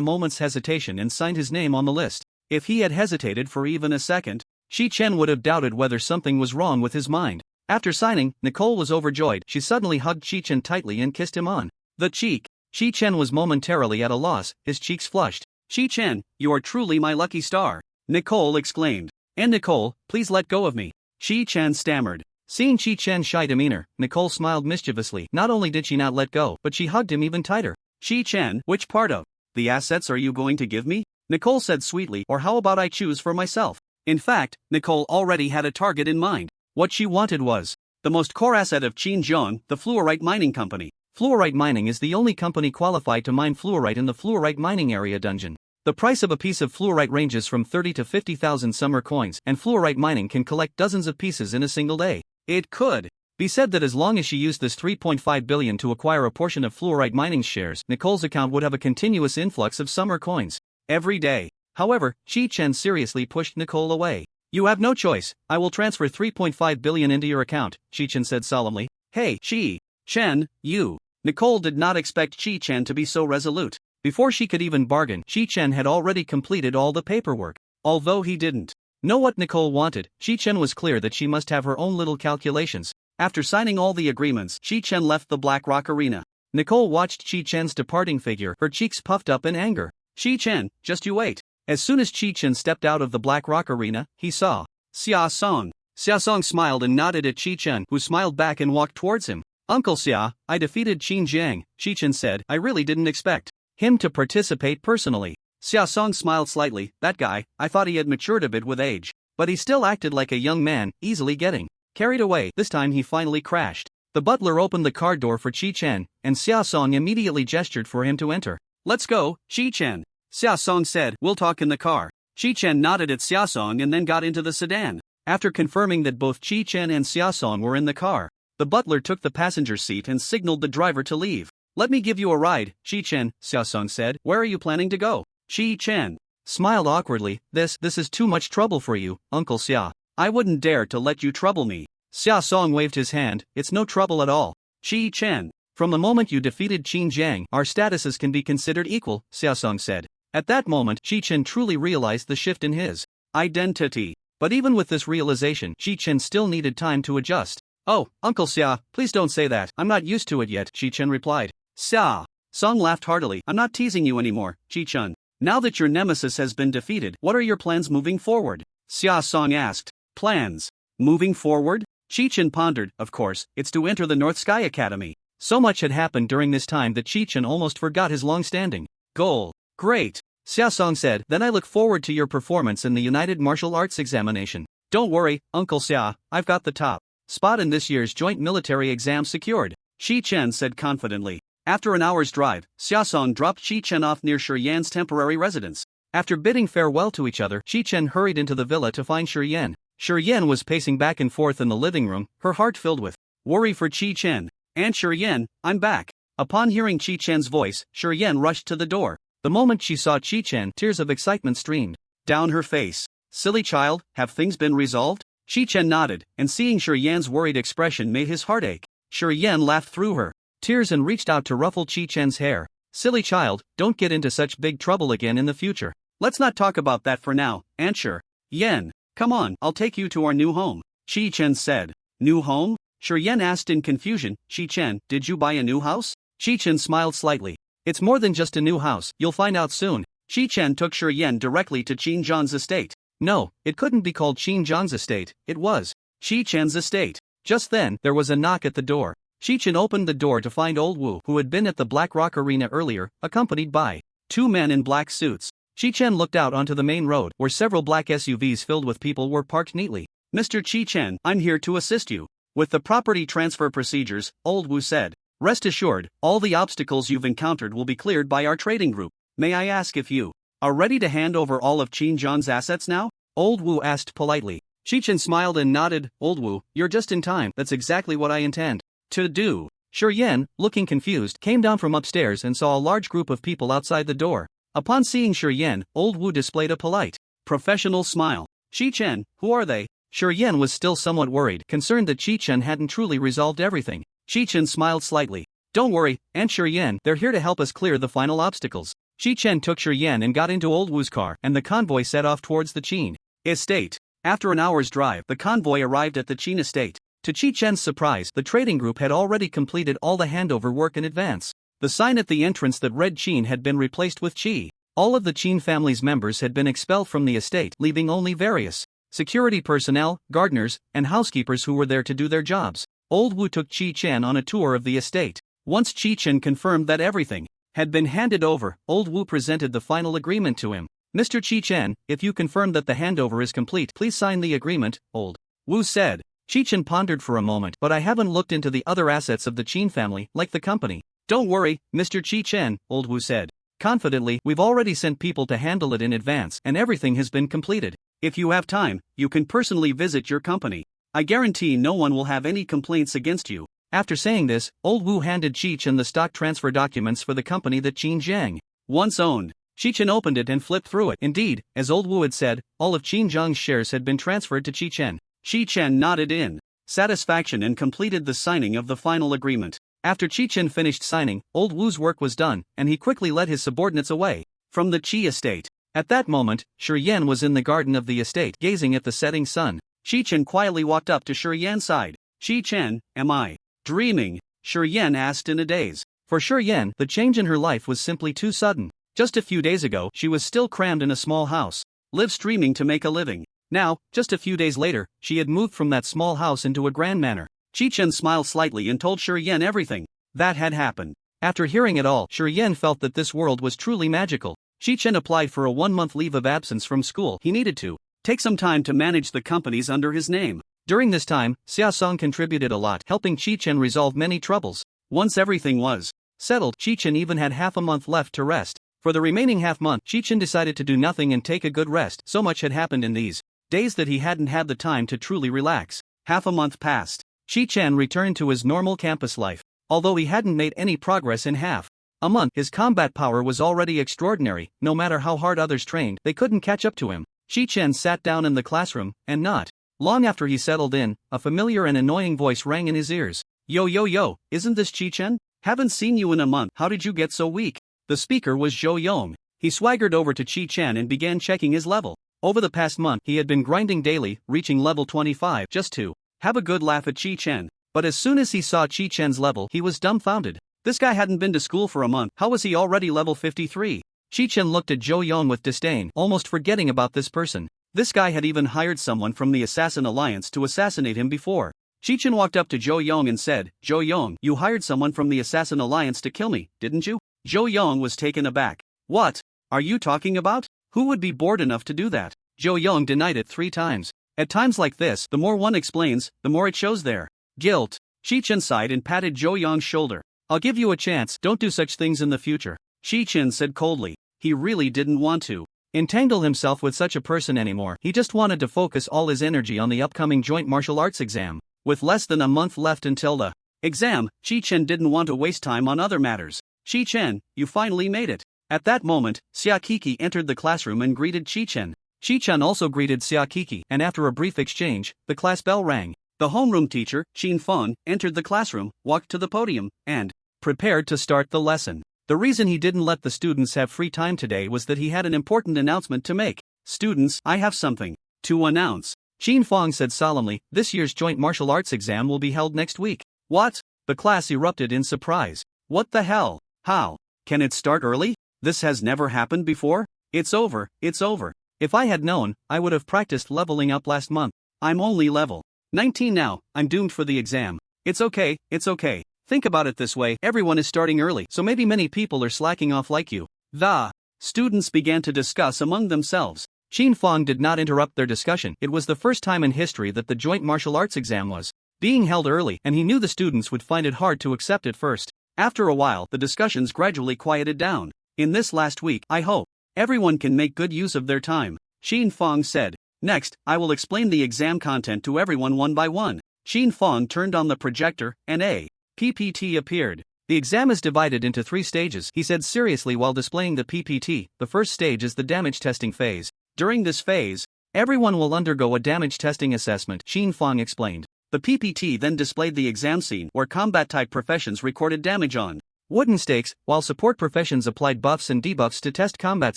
moment's hesitation and signed his name on the list. If he had hesitated for even a second, Shi-chan would have doubted whether something was wrong with his mind. After signing, Nicole was overjoyed. She suddenly hugged Shi-chan tightly and kissed him on the cheek. Shi-chan was momentarily at a loss, his cheeks flushed. Shi-chan, you are truly my lucky star, Nicole exclaimed. And Nicole, please let go of me. Shi-chan stammered. Seeing Shi-chan's shy demeanor, Nicole smiled mischievously. Not only did she not let go, but she hugged him even tighter. Shi-chan, which part of the assets are you going to give me? Nicole said sweetly, or how about I choose for myself? In fact, Nicole already had a target in mind. What she wanted was the most core asset of Qinjiang, the fluorite mining company. Fluorite mining is the only company qualified to mine fluorite in the fluorite mining area dungeon. The price of a piece of fluorite ranges from 30 to 50,000 summer coins, and fluorite mining can collect dozens of pieces in a single day. It could be said that as long as she used this 3.5 billion to acquire a portion of fluorite mining shares, Nicole's account would have a continuous influx of summer coins every day. However, Shi-chan seriously pushed Nicole away. You have no choice, I will transfer 3.5 billion into your account, Shi-chan said solemnly. Hey, Shi-chan, you. Nicole did not expect Shi-chan to be so resolute. Before she could even bargain, Shi-chan had already completed all the paperwork. Although he didn't know what Nicole wanted, Shi-chan was clear that she must have her own little calculations. After signing all the agreements, Shi-chan left the Black Rock Arena. Nicole watched Shi-chan's departing figure, her cheeks puffed up in anger. Shi-chan, just you wait. As soon as Shi-chan stepped out of the Black Rock Arena, he saw Xia Song. Xia Song smiled and nodded at Shi-chan, who smiled back and walked towards him. Uncle Xia, I defeated Qin Jiang, Shi-chan said. I really didn't expect him to participate personally. Xia Song smiled slightly. That guy, I thought he had matured a bit with age. But he still acted like a young man, easily getting carried away. This time he finally crashed. The butler opened the car door for Shi-chan, and Xia Song immediately gestured for him to enter. Let's go, Shi-chan. Xia Song said, we'll talk in the car. Shi-chan nodded at Xia Song and then got into the sedan. After confirming that both Shi-chan and Xia Song were in the car, the butler took the passenger seat and signaled the driver to leave. Let me give you a ride, Shi-chan, Xia Song said. Where are you planning to go? Shi-chan smiled awkwardly. This is too much trouble for you, Uncle Xia. I wouldn't dare to let you trouble me. Xia Song waved his hand. It's no trouble at all. Shi-chan, from the moment you defeated Qin Jiang, our statuses can be considered equal, Xia Song said. At that moment, Shi-chan truly realized the shift in his identity. But even with this realization, Shi-chan still needed time to adjust. Oh, Uncle Xia, please don't say that. I'm not used to it yet, Shi-chan replied. Xia Song laughed heartily. I'm not teasing you anymore, Shi-chan. Now that your nemesis has been defeated, what are your plans moving forward? Xia Song asked. Plans? Moving forward? Shi-chan pondered. Of course, it's to enter the North Sky Academy. So much had happened during this time that Shi-chan almost forgot his long-standing goal. Great, Xia Song said. Then I look forward to your performance in the United Martial Arts examination. Don't worry, Uncle Xia, I've got the top spot in this year's joint military exam secured, Shi-chan said confidently. After an hour's drive, Xia Song dropped Shi-chan off near Shiryan's temporary residence. After bidding farewell to each other, Shi-chan hurried into the villa to find Shiryan. Shiyen was pacing back and forth in the living room, her heart filled with worry for Chi-chen. "Aunt Shiyen, I'm back." Upon hearing Chi-chen's voice, Shiyen rushed to the door. The moment she saw Chi-chen, tears of excitement streamed down her face. "Silly child, have things been resolved?" Chi-chen nodded, and seeing Shiyen's worried expression made his heart ache. Shiyen laughed through her tears and reached out to ruffle Chi-chen's hair. "Silly child, don't get into such big trouble again in the future. Let's not talk about that for now, Aunt Shiyen. Come on, I'll take you to our new home," Chi-chen said. "New home?" Shiyen asked in confusion. "Chi-chen, did you buy a new house?" Chi-chen smiled slightly. "It's more than just a new house, you'll find out soon." Chi-chen took Shiyen directly to Qin-Zhang's estate. No, it couldn't be called Qin-Zhang's estate, it was Chi-chen's estate. Just then, there was a knock at the door. Chi-chen opened the door to find Old Wu, who had been at the Black Rock Arena earlier, accompanied by two men in black suits. Chi-chen looked out onto the main road, where several black SUVs filled with people were parked neatly. "Mr. Chi-chen, I'm here to assist you with the property transfer procedures," Old Wu said. "Rest assured, all the obstacles you've encountered will be cleared by our trading group. May I ask if you are ready to hand over all of Qin-Zhang's assets now?" Old Wu asked politely. Chi-chen smiled and nodded. "Old Wu, you're just in time, that's exactly what I intend to do." Shiyen, looking confused, came down from upstairs and saw a large group of people outside the door. Upon seeing Shiyen, Old Wu displayed a polite, professional smile. "Chi-chen, who are they?" Shiyen was still somewhat worried, concerned that Chi-chen hadn't truly resolved everything. Chi-chen smiled slightly. "Don't worry, Aunt Shiyen, they're here to help us clear the final obstacles." Chi-chen took Shiyen and got into Old Wu's car, and the convoy set off towards the Qin estate. After an hour's drive, the convoy arrived at the Qin estate. To Chi-chen's surprise, the trading group had already completed all the handover work in advance. The sign at the entrance that read Qin had been replaced with Qi. All of the Qin family's members had been expelled from the estate, leaving only various security personnel, gardeners, and housekeepers who were there to do their jobs. Old Wu took Chi-chen on a tour of the estate. Once Chi-chen confirmed that everything had been handed over, Old Wu presented the final agreement to him. "Mr. Chi-chen, if you confirm that the handover is complete, please sign the agreement," Old Wu said. Chi-chen pondered for a moment. "But I haven't looked into the other assets of the Qin family, like the company." "Don't worry, Mr. Chi-chen," Old Wu said confidently, "we've already sent people to handle it in advance, and everything has been completed. If you have time, you can personally visit your company. I guarantee no one will have any complaints against you." After saying this, Old Wu handed Chi-chen the stock transfer documents for the company that Qin-Zhang once owned. Chi-chen opened it and flipped through it. Indeed, as Old Wu had said, all of Qin-Zhang's shares had been transferred to Chi-chen. Chi-chen nodded in satisfaction and completed the signing of the final agreement. After Chi-chen finished signing, Old Wu's work was done, and he quickly led his subordinates away from the Qi estate. At that moment, Shiyen was in the garden of the estate, gazing at the setting sun. Chi-chen quietly walked up to Shiryen's side. "Chi-chen, am I dreaming?" Shiryen asked in a daze. For Shiryen, the change in her life was simply too sudden. Just a few days ago, she was still crammed in a small house, live streaming to make a living. Now, just a few days later, she had moved from that small house into a grand manor. Chi-chen smiled slightly and told Shiryen everything that had happened. After hearing it all, Shiryen felt that this world was truly magical. Chi-chen applied for a 1-month leave of absence from school. He needed to take some time to manage the companies under his name. During this time, Xiaosong contributed a lot, helping Chi-chen resolve many troubles. Once everything was settled, Chi-chen even had half a month left to rest. For the remaining half month, Chi-chen decided to do nothing and take a good rest. So much had happened in these days that he hadn't had the time to truly relax. Half a month passed. Chi-chen returned to his normal campus life. Although he hadn't made any progress in half a month, his combat power was already extraordinary. No matter how hard others trained, they couldn't catch up to him. Chi-chen sat down in the classroom, and not long after he settled in, a familiar and annoying voice rang in his ears. "Yo yo yo, isn't this Chi-chen? Haven't seen you in a month, how did you get so weak?" The speaker was Zhou Yong. He swaggered over to Chi-chen and began checking his level. Over the past month, he had been grinding daily, reaching level 25 just to have a good laugh at Chi-chen. But as soon as he saw Chi-chen's level, he was dumbfounded. This guy hadn't been to school for a month, how was he already level 53? Chi-chen looked at Zhou Yong with disdain, almost forgetting about this person. This guy had even hired someone from the Assassin Alliance to assassinate him before. Chi-chen walked up to Zhou Yong and said, "Zhou Yong, you hired someone from the Assassin Alliance to kill me, didn't you?" Zhou Yong was taken aback. "What are you talking about? Who would be bored enough to do that?" Zhou Yong denied it 3 times. At times like this, the more one explains, the more it shows their guilt. Chi-chen sighed and patted Zhou Yong's shoulder. "I'll give you a chance, don't do such things in the future." Chi-chen said coldly. He really didn't want to entangle himself with such a person anymore. He just wanted to focus all his energy on the upcoming joint martial arts exam. With less than a month left until the exam, Chi-Chen didn't want to waste time on other matters. Chi-Chen, you finally made it. At that moment, Xiaokiki entered the classroom and greeted Chi-Chen. Chi-Chen also greeted Xiaokiki, and after a brief exchange, the class bell rang. The homeroom teacher, Qin Feng, entered the classroom, walked to the podium, and prepared to start the lesson. The reason he didn't let the students have free time today was that he had an important announcement to make. Students, I have something to announce. Qin Feng said solemnly, this year's joint martial arts exam will be held next week. What? The class erupted in surprise. What the hell? How? Can it start early? This has never happened before? It's over, it's over. If I had known, I would have practiced leveling up last month. I'm only level 19 now, I'm doomed for the exam. It's okay, it's okay. Think about it this way, everyone is starting early, so maybe many people are slacking off like you. The students began to discuss among themselves. Qin Feng did not interrupt their discussion. It was the first time in history that the joint martial arts exam was being held early, and he knew the students would find it hard to accept it first. After a while, the discussions gradually quieted down. In this last week, I hope everyone can make good use of their time, Qin Feng said. Next, I will explain the exam content to everyone one by one. Qin Feng turned on the projector, and a PPT appeared. The exam is divided into 3 stages, he said seriously while displaying the PPT. The first stage is the damage testing phase. During this phase, everyone will undergo a damage testing assessment, Qin Feng explained. The PPT then displayed the exam scene where combat-type professions recorded damage on wooden stakes, while support professions applied buffs and debuffs to test combat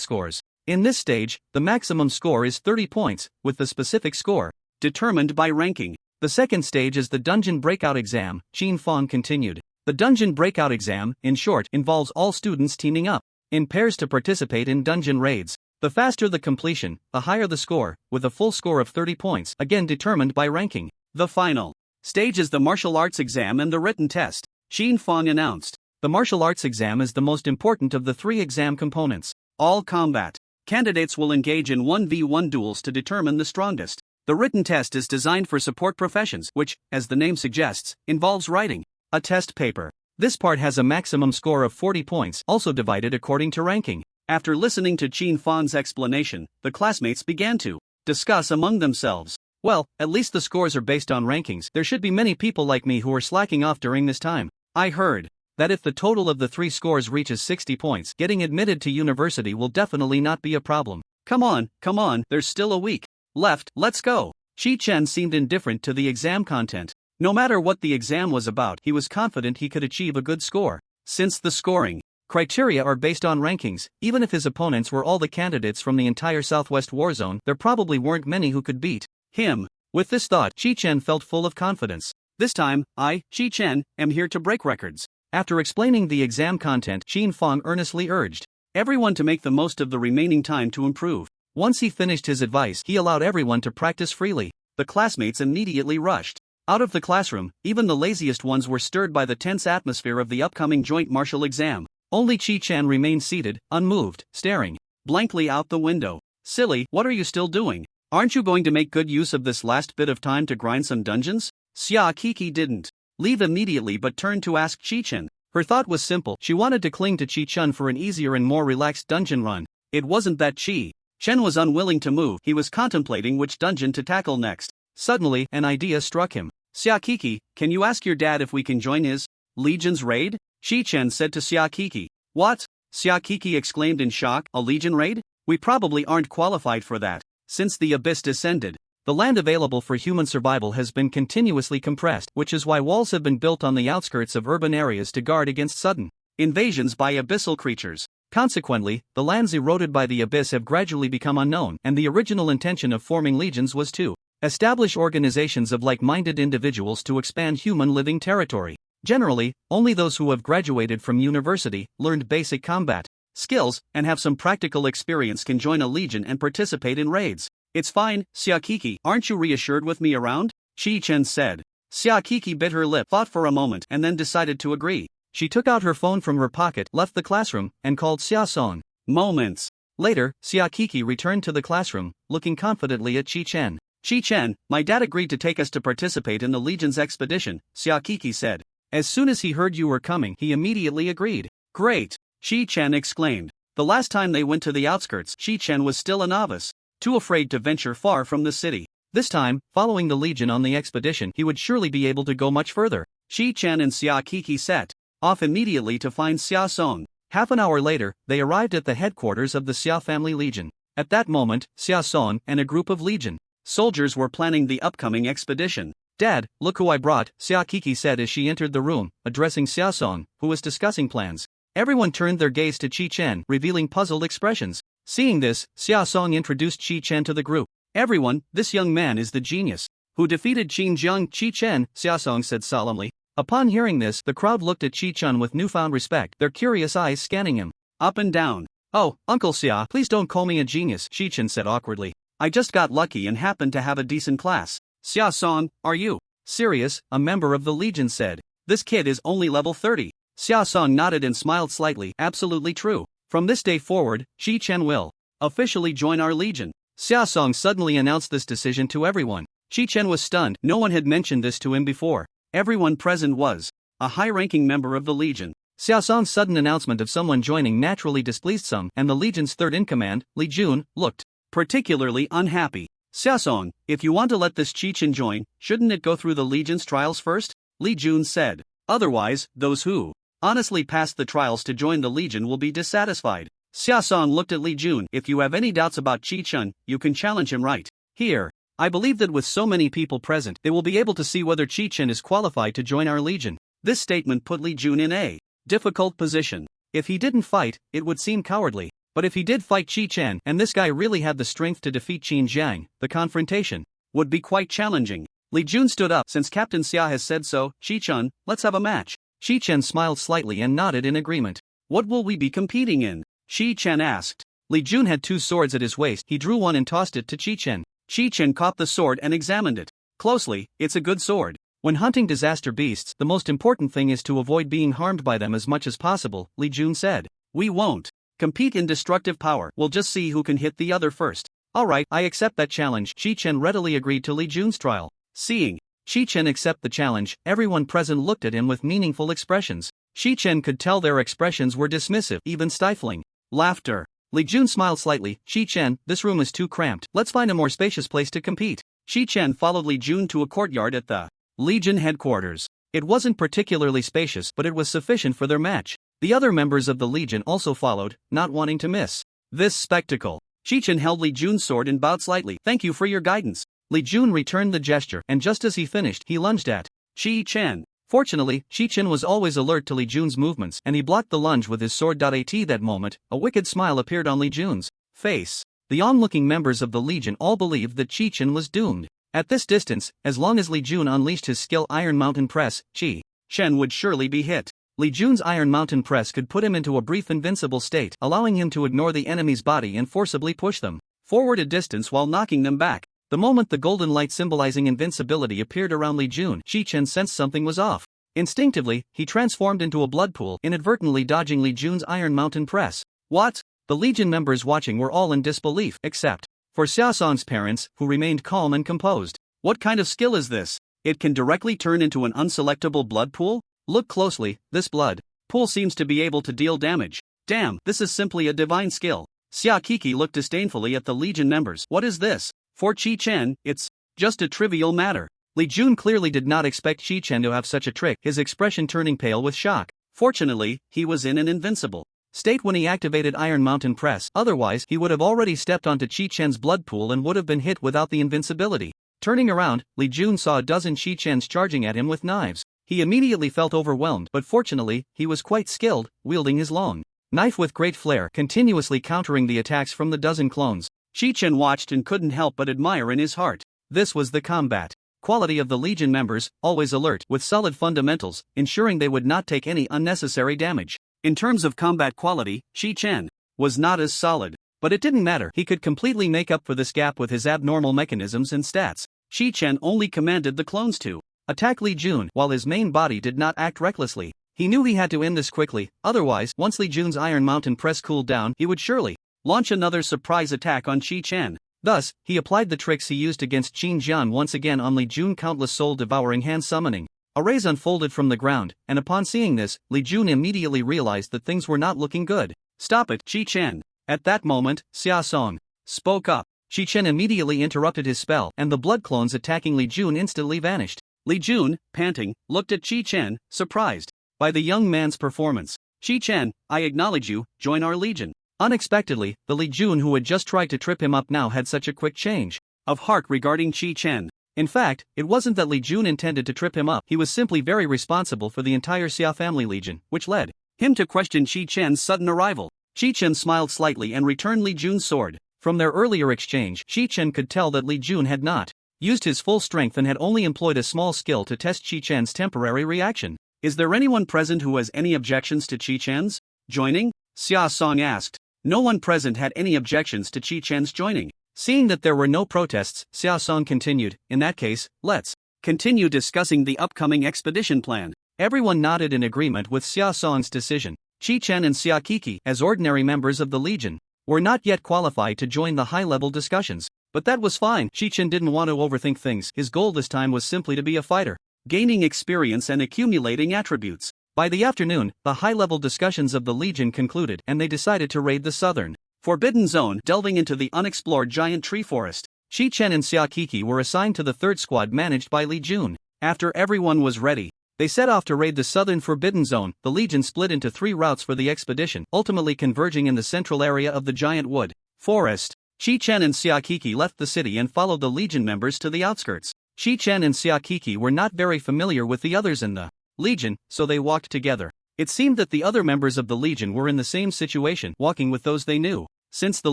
scores. In this stage, the maximum score is 30 points, with the specific score determined by ranking. The second stage is the Dungeon Breakout Exam, Qin Feng continued. The Dungeon Breakout Exam, in short, involves all students teaming up in pairs to participate in dungeon raids. The faster the completion, the higher the score, with a full score of 30 points, again determined by ranking. The final stage is the Martial Arts Exam and the written test, Qin Feng announced. The Martial Arts Exam is the most important of the 3 exam components. All combat candidates will engage in 1v1 duels to determine the strongest. The written test is designed for support professions, which, as the name suggests, involves writing a test paper. This part has a maximum score of 40 points, also divided according to ranking. After listening to Qin Feng's explanation, the classmates began to discuss among themselves. Well, at least the scores are based on rankings. There should be many people like me who are slacking off during this time. I heard that if the total of the 3 scores reaches 60 points, getting admitted to university will definitely not be a problem. Come on, there's still a week left, let's go. Chi-Chen seemed indifferent to the exam content. No matter what the exam was about, he was confident he could achieve a good score. Since the scoring criteria are based on rankings, even if his opponents were all the candidates from the entire Southwest War Zone, there probably weren't many who could beat him. With this thought, Chi-Chen felt full of confidence. This time, I, Chi-Chen, am here to break records. After explaining the exam content, Qin Feng earnestly urged everyone to make the most of the remaining time to improve. Once he finished his advice, he allowed everyone to practice freely. The classmates immediately rushed out of the classroom. Even the laziest ones were stirred by the tense atmosphere of the upcoming joint martial exam. Only Chi-Chen remained seated, unmoved, staring blankly out the window. Silly, what are you still doing? Aren't you going to make good use of this last bit of time to grind some dungeons? Xiaokiki didn't leave immediately but turned to ask Chi-Chen. Her thought was simple, she wanted to cling to Chi-Chen for an easier and more relaxed dungeon run. It wasn't that Chi-Chen was unwilling to move, he was contemplating which dungeon to tackle next. Suddenly, an idea struck him. Xiaokiki, can you ask your dad if we can join his Legion's raid? Chi-Chen said to Xiaokiki. What? Xiaokiki exclaimed in shock, a Legion raid? We probably aren't qualified for that. Since the abyss descended, the land available for human survival has been continuously compressed, which is why walls have been built on the outskirts of urban areas to guard against sudden invasions by abyssal creatures. Consequently, the lands eroded by the abyss have gradually become unknown, and the original intention of forming legions was to establish organizations of like-minded individuals to expand human living territory. Generally, only those who have graduated from university, learned basic combat skills, and have some practical experience can join a legion and participate in raids. It's fine, Xiaokiki, aren't you reassured with me around? Chi-Chen said. Xiaokiki bit her lip, thought for a moment, and then decided to agree. She took out her phone from her pocket, left the classroom, and called Xia Song. Moments later, Xiaokiki returned to the classroom, looking confidently at Chi-Chen. Chi-Chen, my dad agreed to take us to participate in the Legion's expedition, Xiaokiki said. As soon as he heard you were coming, he immediately agreed. Great! Chi-Chen exclaimed. The last time they went to the outskirts, Chi-Chen was still a novice, too afraid to venture far from the city. This time, following the Legion on the expedition, he would surely be able to go much further. Chi-Chen and Xia Kiki set off immediately to find Xia Song. Half an hour later, they arrived at the headquarters of the Xia family Legion. At that moment, Xia Song and a group of Legion soldiers were planning the upcoming expedition. "Dad, look who I brought," Xia Kiki said as she entered the room, addressing Xia Song, who was discussing plans. Everyone turned their gaze to Chi-Chen, revealing puzzled expressions. Seeing this, Xia Song introduced Chi-Chen to the group. "Everyone, this young man is the genius who defeated Xinjiang." Chi-Chen, Xia Song said solemnly. Upon hearing this, the crowd looked at Chi-Chen with newfound respect, their curious eyes scanning him up and down. "Oh, Uncle Xia, please don't call me a genius," Chi-Chen said awkwardly. "I just got lucky and happened to have a decent class." "Xia Song, are you serious?" a member of the Legion said. "This kid is only level 30. Xia Song nodded and smiled slightly. "Absolutely true. From this day forward, Chi-Chen will officially join our Legion." Xia Song suddenly announced this decision to everyone. Chi-Chen was stunned. No one had mentioned this to him before. Everyone present was a high-ranking member of the Legion. Xia Song's sudden announcement of someone joining naturally displeased some, and the Legion's third-in-command, Li Jun, looked particularly unhappy. "Xia Song, if you want to let this Chi-Chen join, shouldn't it go through the Legion's trials first?" Li Jun said. "Otherwise, those who honestly pass the trials to join the Legion will be dissatisfied." Xia Song looked at Li Jun. "If you have any doubts about Chi-Chen, you can challenge him right here. I believe that with so many people present, they will be able to see whether Chi-Chen is qualified to join our Legion." This statement put Li Jun in a difficult position. If he didn't fight, it would seem cowardly. But if he did fight Chi-Chen, and this guy really had the strength to defeat Xinjiang, the confrontation would be quite challenging. Li Jun stood up. "Since Captain Xia has said so, Chi-Chen, let's have a match." Chi-Chen smiled slightly and nodded in agreement. "What will we be competing in?" Chi-Chen asked. Li Jun had two swords at his waist. He drew one and tossed it to Chi-Chen. Chi-Chen caught the sword and examined it closely. "It's a good sword. When hunting disaster beasts, the most important thing is to avoid being harmed by them as much as possible," Li Jun said. "We won't compete in destructive power. We'll just see who can hit the other first." "Alright, I accept that challenge." Chi-Chen readily agreed to Li Jun's trial. Seeing Chi-Chen accept the challenge, everyone present looked at him with meaningful expressions. Chi-Chen could tell their expressions were dismissive, even stifling. Laughter. Li Jun smiled slightly. "Chi-Chen, this room is too cramped. Let's find a more spacious place to compete." Chi-Chen followed Li Jun to a courtyard at the Legion headquarters. It wasn't particularly spacious, but it was sufficient for their match. The other members of the Legion also followed, not wanting to miss this spectacle. Chi-Chen held Li Jun's sword and bowed slightly. "Thank you for your guidance." Li Jun returned the gesture, and just as he finished, he lunged at Chi-Chen. Fortunately, Chi-Chen was always alert to Li Jun's movements, and he blocked the lunge with his sword. At that moment, a wicked smile appeared on Li Jun's face. The onlooking members of the Legion all believed that Chi-Chen was doomed. At this distance, as long as Li Jun unleashed his skill Iron Mountain Press, Chi-Chen would surely be hit. Li Jun's Iron Mountain Press could put him into a brief invincible state, allowing him to ignore the enemy's body and forcibly push them forward a distance while knocking them back. The moment the golden light symbolizing invincibility appeared around Li Jun, Chi-Chen sensed something was off. Instinctively, he transformed into a blood pool, inadvertently dodging Li Jun's Iron Mountain Press. "What?" The Legion members watching were all in disbelief, except for Xia Song's parents, who remained calm and composed. "What kind of skill is this? It can directly turn into an unselectable blood pool? Look closely, this blood pool seems to be able to deal damage. Damn, this is simply a divine skill." Xia Kiki looked disdainfully at the Legion members. "What is this? For Chi-Chen, it's just a trivial matter." Li Jun clearly did not expect Chi-Chen to have such a trick, his expression turning pale with shock. Fortunately, he was in an invincible state when he activated Iron Mountain Press, otherwise he would have already stepped onto Chi-Chen's blood pool and would have been hit without the invincibility. Turning around, Li Jun saw a dozen Chi-Chens charging at him with knives. He immediately felt overwhelmed, but fortunately, he was quite skilled, wielding his long knife with great flair, continuously countering the attacks from the dozen clones. Chi-Chen watched and couldn't help but admire in his heart. This was the combat quality of the Legion members, always alert, with solid fundamentals, ensuring they would not take any unnecessary damage. In terms of combat quality, Chi-Chen was not as solid. But it didn't matter, he could completely make up for this gap with his abnormal mechanisms and stats. Chi-Chen only commanded the clones to attack Li Jun, while his main body did not act recklessly. He knew he had to end this quickly, otherwise, once Li Jun's Iron Mountain Press cooled down, he would surely launch another surprise attack on Chi-Chen. Thus, he applied the tricks he used against Xinjiang once again on Li Jun. Countless soul-devouring hand summoning arrays unfolded from the ground, and upon seeing this, Li Jun immediately realized that things were not looking good. Stop it, Chi-Chen. At that moment, Xia Song spoke up. Chi-Chen immediately interrupted his spell, and the blood clones attacking Li Jun instantly vanished. Li Jun, panting, looked at Chi-Chen, surprised by the young man's performance. Chi-Chen, I acknowledge you, join our legion. Unexpectedly, the Li Jun who had just tried to trip him up now had such a quick change of heart regarding Chi-Chen. In fact, it wasn't that Li Jun intended to trip him up, he was simply very responsible for the entire Xia family legion, which led him to question Chi-Chen's sudden arrival. Chi-Chen smiled slightly and returned Li Jun's sword. From their earlier exchange, Chi-Chen could tell that Li Jun had not used his full strength and had only employed a small skill to test Chi-Chen's temporary reaction. Is there anyone present who has any objections to Chi-Chen's joining? Xia Song asked. No one present had any objections to Chi-Chen's joining. Seeing that there were no protests, Xia Song continued, in that case, let's continue discussing the upcoming expedition plan. Everyone nodded in agreement with Xia Song's decision. Chi-Chen and Xia Kiki, as ordinary members of the Legion, were not yet qualified to join the high-level discussions. But that was fine. Chi-Chen didn't want to overthink things. His goal this time was simply to be a fighter, gaining experience and accumulating attributes. By the afternoon, the high-level discussions of the Legion concluded, and they decided to raid the southern Forbidden Zone, delving into the unexplored giant tree forest. Chi-Chen and Xia Kiki were assigned to the third squad managed by Li Jun. After everyone was ready, they set off to raid the southern Forbidden Zone. The Legion split into 3 routes for the expedition, ultimately converging in the central area of the giant wood forest. Chi-Chen and Xia Kiki left the city and followed the Legion members to the outskirts. Chi-Chen and Xia Kiki were not very familiar with the others in the Legion, so they walked together. It seemed that the other members of the Legion were in the same situation, walking with those they knew. Since the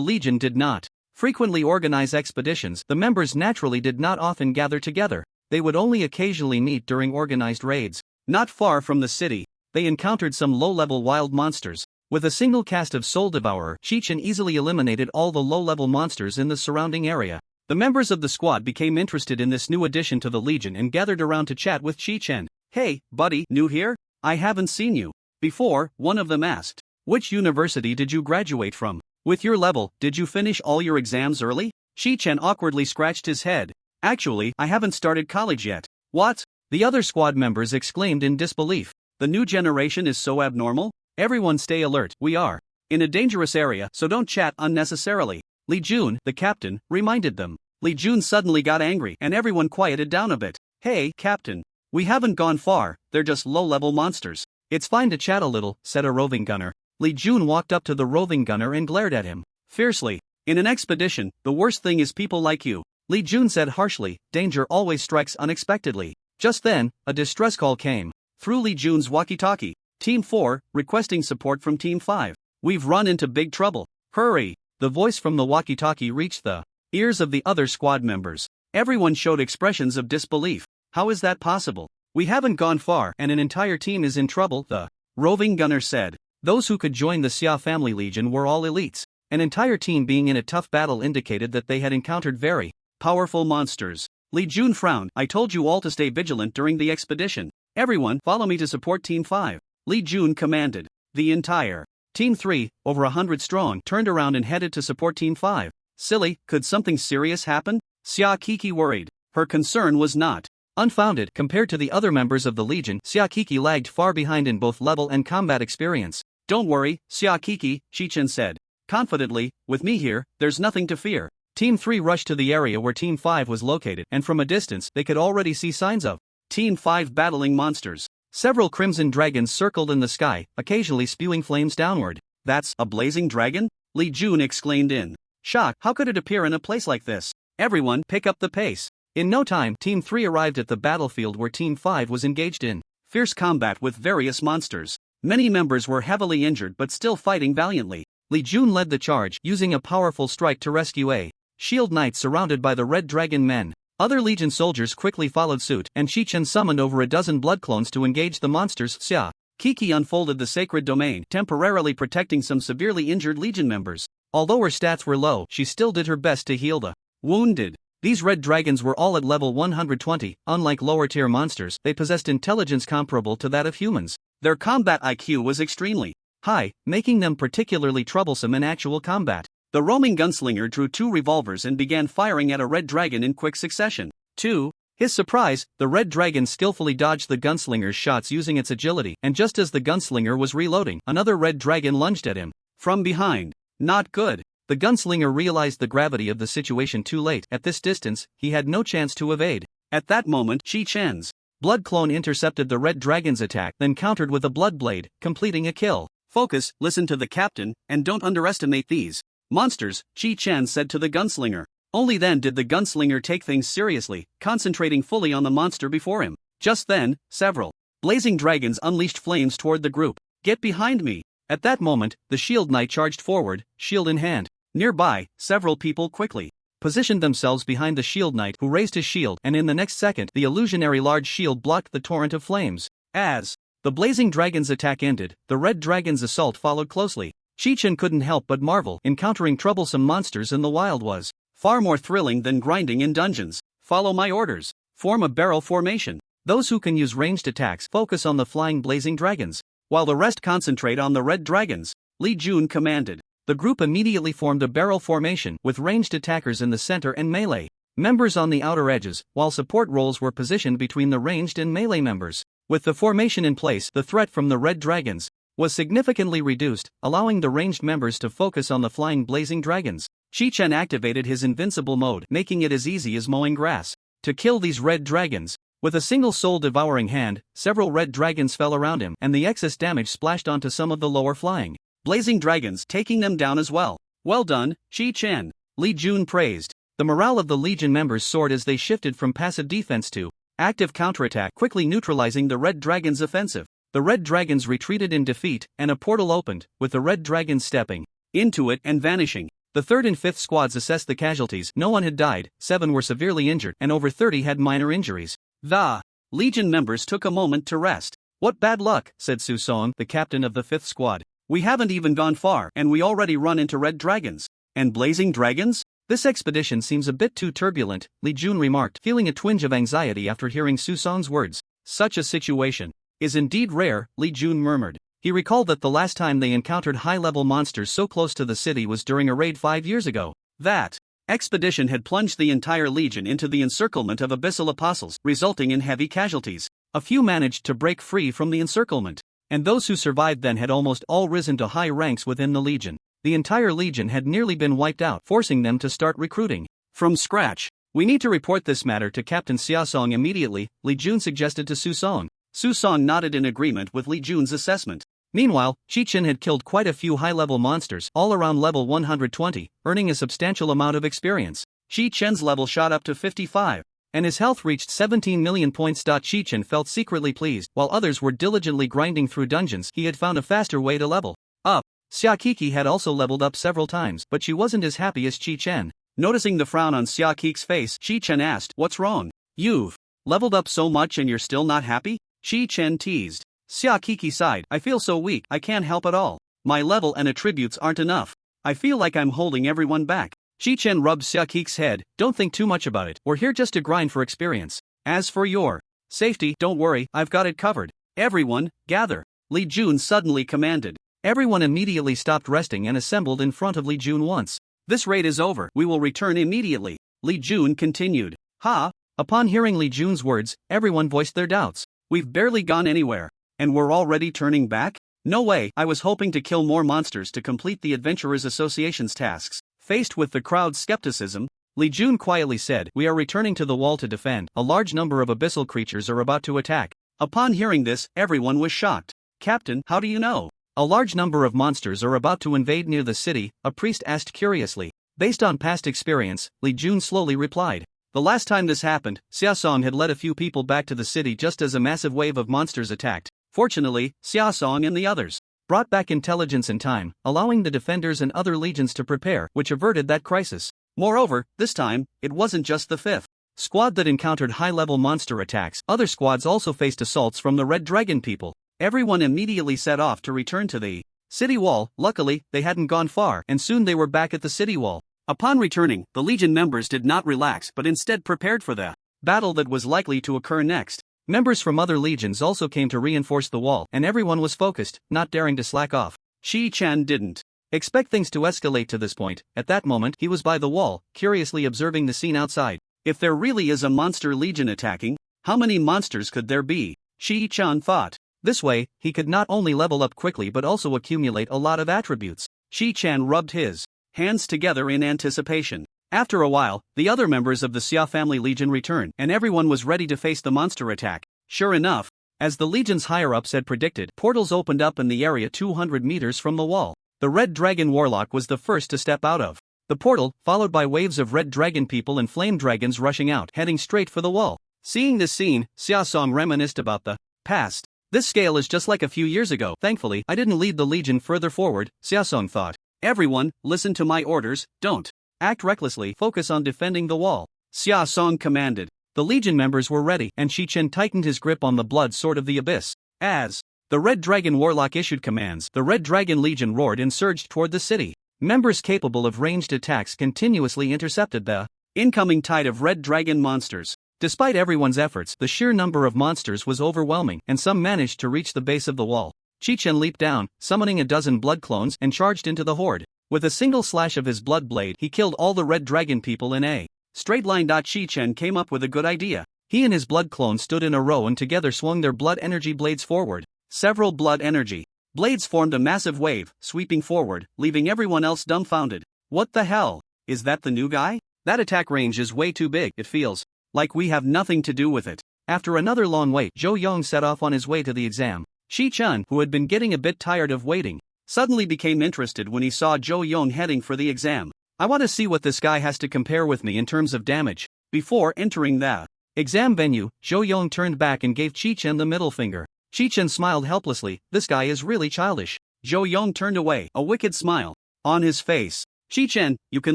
Legion did not frequently organize expeditions, the members naturally did not often gather together. They would only occasionally meet during organized raids. Not far from the city, they encountered some low-level wild monsters. With a single cast of Soul Devourer, Chi-Chen easily eliminated all the low-level monsters in the surrounding area. The members of the squad became interested in this new addition to the Legion and gathered around to chat with Chi-Chen. Hey, buddy, new here? I haven't seen you before, one of them asked. Which university did you graduate from? With your level, did you finish all your exams early? Chi-Chen awkwardly scratched his head. Actually, I haven't started college yet. What? The other squad members exclaimed in disbelief. The new generation is so abnormal? Everyone stay alert, we are in a dangerous area, so don't chat unnecessarily. Li Jun, the captain, reminded them. Li Jun suddenly got angry and everyone quieted down a bit. Hey, captain. We haven't gone far, they're just low-level monsters. It's fine to chat a little, said a roving gunner. Li Jun walked up to the roving gunner and glared at him fiercely. In an expedition, the worst thing is people like you. Li Jun said harshly, danger always strikes unexpectedly. Just then, a distress call came through Li Jun's walkie-talkie. Team 4, requesting support from Team 5. We've run into big trouble. Hurry! The voice from the walkie-talkie reached the ears of the other squad members. Everyone showed expressions of disbelief. How is that possible? We haven't gone far and an entire team is in trouble, the roving gunner said. Those who could join the Xia family legion were all elites. An entire team being in a tough battle indicated that they had encountered very powerful monsters. Li Jun frowned. I told you all to stay vigilant during the expedition. Everyone, follow me to support Team 5. Li Jun commanded. The entire Team 3, over 100 strong, turned around and headed to support Team 5. Silly, could something serious happen? Xia Kiki worried. Her concern was not unfounded. Compared to the other members of the Legion, Xia Kiki lagged far behind in both level and combat experience. Don't worry, Xia Kiki, Chi-Chen said confidently, with me here, there's nothing to fear. Team 3 rushed to the area where Team 5 was located, and from a distance, they could already see signs of Team 5 battling monsters. Several crimson dragons circled in the sky, occasionally spewing flames downward. That's a blazing dragon? Li Jun exclaimed in shock. How could it appear in a place like this? Everyone, pick up the pace. In no time, Team 3 arrived at the battlefield where Team 5 was engaged in fierce combat with various monsters. Many members were heavily injured but still fighting valiantly. Li Jun led the charge, using a powerful strike to rescue a shield knight surrounded by the Red Dragon men. Other Legion soldiers quickly followed suit, and Chi-Chen summoned over a dozen blood clones to engage the monsters. Xia Kiki unfolded the sacred domain, temporarily protecting some severely injured Legion members. Although her stats were low, she still did her best to heal the wounded. These red dragons were all at level 120. Unlike lower-tier monsters, they possessed intelligence comparable to that of humans. Their combat IQ was extremely high, making them particularly troublesome in actual combat. The roaming gunslinger drew 2 revolvers and began firing at a red dragon in quick succession. To his surprise, the red dragon skillfully dodged the gunslinger's shots using its agility, and just as the gunslinger was reloading, another red dragon lunged at him. From behind. Not good. The gunslinger realized the gravity of the situation too late. At this distance, he had no chance to evade. At that moment, Chi Chen's blood clone intercepted the red dragon's attack, then countered with a blood blade, completing a kill. Focus, listen to the captain, and don't underestimate these monsters, Chi Chen said to the gunslinger. Only then did the gunslinger take things seriously, concentrating fully on the monster before him. Just then, several blazing dragons unleashed flames toward the group. Get behind me! At that moment, the shield knight charged forward, shield in hand. Nearby, several people quickly positioned themselves behind the shield knight, who raised his shield, and in the next second the illusionary large shield blocked the torrent of flames. As the blazing dragon's attack ended, the red dragon's assault followed closely. Chi Chen couldn't help but marvel. Encountering troublesome monsters in the wild was far more thrilling than grinding in dungeons. Follow my orders. Form a barrel formation. Those who can use ranged attacks focus on the flying blazing dragons, while the rest concentrate on the red dragons, Li Jun commanded. The group immediately formed a barrel formation with ranged attackers in the center and melee members on the outer edges, while support roles were positioned between the ranged and melee members. With the formation in place, the threat from the red dragons was significantly reduced, allowing the ranged members to focus on the flying blazing dragons. Chi Chen activated his invincible mode, making it as easy as mowing grass to kill these red dragons. With a single soul-devouring hand, several red dragons fell around him, and the excess damage splashed onto some of the lower flying blazing dragons, taking them down as well. Well done, Chi Chen, Li Jun praised. The morale of the Legion members soared as they shifted from passive defense to active counterattack, quickly neutralizing the red dragon's offensive. The red dragons retreated in defeat, and a portal opened, with the red dragons stepping into it and vanishing. The 3rd and 5th squads assessed the casualties. No one had died, 7 were severely injured, and over 30 had minor injuries. The Legion members took a moment to rest. What bad luck, said Su Song, the captain of the 5th squad. We haven't even gone far, and we already run into red dragons. And blazing dragons? This expedition seems a bit too turbulent, Li Jun remarked, feeling a twinge of anxiety after hearing Su Song's words. Such a situation is indeed rare, Li Jun murmured. He recalled that the last time they encountered high-level monsters so close to the city was during a raid 5 years ago. That expedition had plunged the entire legion into the encirclement of abyssal apostles, resulting in heavy casualties. A few managed to break free from the encirclement, and those who survived then had almost all risen to high ranks within the legion. The entire legion had nearly been wiped out, forcing them to start recruiting from scratch. We need to report this matter to Captain Xia Song immediately, Li Jun suggested to Su Song. Su Song nodded in agreement with Li Jun's assessment. Meanwhile, Chi Chen had killed quite a few high-level monsters, all around level 120, earning a substantial amount of experience. Chi Chen's level shot up to 55. And his health reached 17 million points. Chi Chen felt secretly pleased. While others were diligently grinding through dungeons, he had found a faster way to level up. Xia Kiki had also leveled up several times, but she wasn't as happy as Chi Chen. Noticing the frown on Xia Kiki's face, Chi Chen asked, "What's wrong? You've leveled up so much and you're still not happy?" Chi Chen teased. Xia Kiki sighed. "I feel so weak, I can't help at all. My level and attributes aren't enough. I feel like I'm holding everyone back." Chi Chen rubbed Xia Kiki's head. "Don't think too much about it. We're here just to grind for experience. As for your safety, don't worry, I've got it covered. Everyone, gather," Li Jun suddenly commanded. Everyone immediately stopped resting and assembled in front of Li Jun once. "This raid is over, we will return immediately," Li Jun continued. "Ha!" Upon hearing Li Jun's words, everyone voiced their doubts. "We've barely gone anywhere, and we're already turning back? No way, I was hoping to kill more monsters to complete the Adventurers Association's tasks." Faced with the crowd's skepticism, Li Jun quietly said, "We are returning to the wall to defend. A large number of abyssal creatures are about to attack." Upon hearing this, everyone was shocked. "Captain, how do you know?" "A large number of monsters are about to invade near the city," a priest asked curiously. Based on past experience, Li Jun slowly replied. The last time this happened, Xia Song had led a few people back to the city just as a massive wave of monsters attacked. Fortunately, Xia Song and the others brought back intelligence in time, allowing the defenders and other legions to prepare, which averted that crisis. Moreover, this time, it wasn't just the 5th squad that encountered high-level monster attacks. Other squads also faced assaults from the Red Dragon people. Everyone immediately set off to return to the city wall. Luckily, they hadn't gone far, and soon they were back at the city wall. Upon returning, the Legion members did not relax but instead prepared for the battle that was likely to occur next. Members from other legions also came to reinforce the wall, and everyone was focused, not daring to slack off. Chi Chen didn't expect things to escalate to this point. At that moment, he was by the wall, curiously observing the scene outside. If there really is a monster legion attacking, how many monsters could there be? Chi Chen thought. This way, he could not only level up quickly but also accumulate a lot of attributes. Chi-Chan rubbed his hands together in anticipation. After a while, the other members of the Xia family legion returned, and everyone was ready to face the monster attack. Sure enough, as the legion's higher-ups had predicted, portals opened up in the area 200 meters from the wall. The Red Dragon Warlock was the first to step out of the portal, followed by waves of Red Dragon people and Flame Dragons rushing out, heading straight for the wall. Seeing this scene, Xia Song reminisced about the past. This scale is just like a few years ago. Thankfully, I didn't lead the legion further forward, Xia Song thought. Everyone, listen to my orders, don't act recklessly, focus on defending the wall, Xia Song commanded. The legion members were ready, and Chi-Chen tightened his grip on the blood sword of the abyss. As the Red Dragon Warlock issued commands, the Red Dragon Legion roared and surged toward the city. Members capable of ranged attacks continuously intercepted the incoming tide of Red Dragon monsters. Despite everyone's efforts, the sheer number of monsters was overwhelming, and some managed to reach the base of the wall. Chi-Chen leaped down, summoning a dozen blood clones, and charged into the horde. With a single slash of his blood blade, he killed all the Red Dragon people in a straight line. Chi-Chen came up with a good idea. He and his blood clones stood in a row and together swung their blood energy blades forward. Several blood energy blades formed a massive wave, sweeping forward, leaving everyone else dumbfounded. What the hell? Is that the new guy? That attack range is way too big. It feels like we have nothing to do with it. After another long wait, Zhou Yong set off on his way to the exam. Chi-Chun, who had been getting a bit tired of waiting, suddenly became interested when he saw Zhou Yong heading for the exam. I want to see what this guy has to compare with me in terms of damage. Before entering the exam venue, Zhou Yong turned back and gave Chi-Chen the middle finger. Chi-Chen smiled helplessly. This guy is really childish. Zhou Yong turned away, a wicked smile on his face. Chi-Chen, you can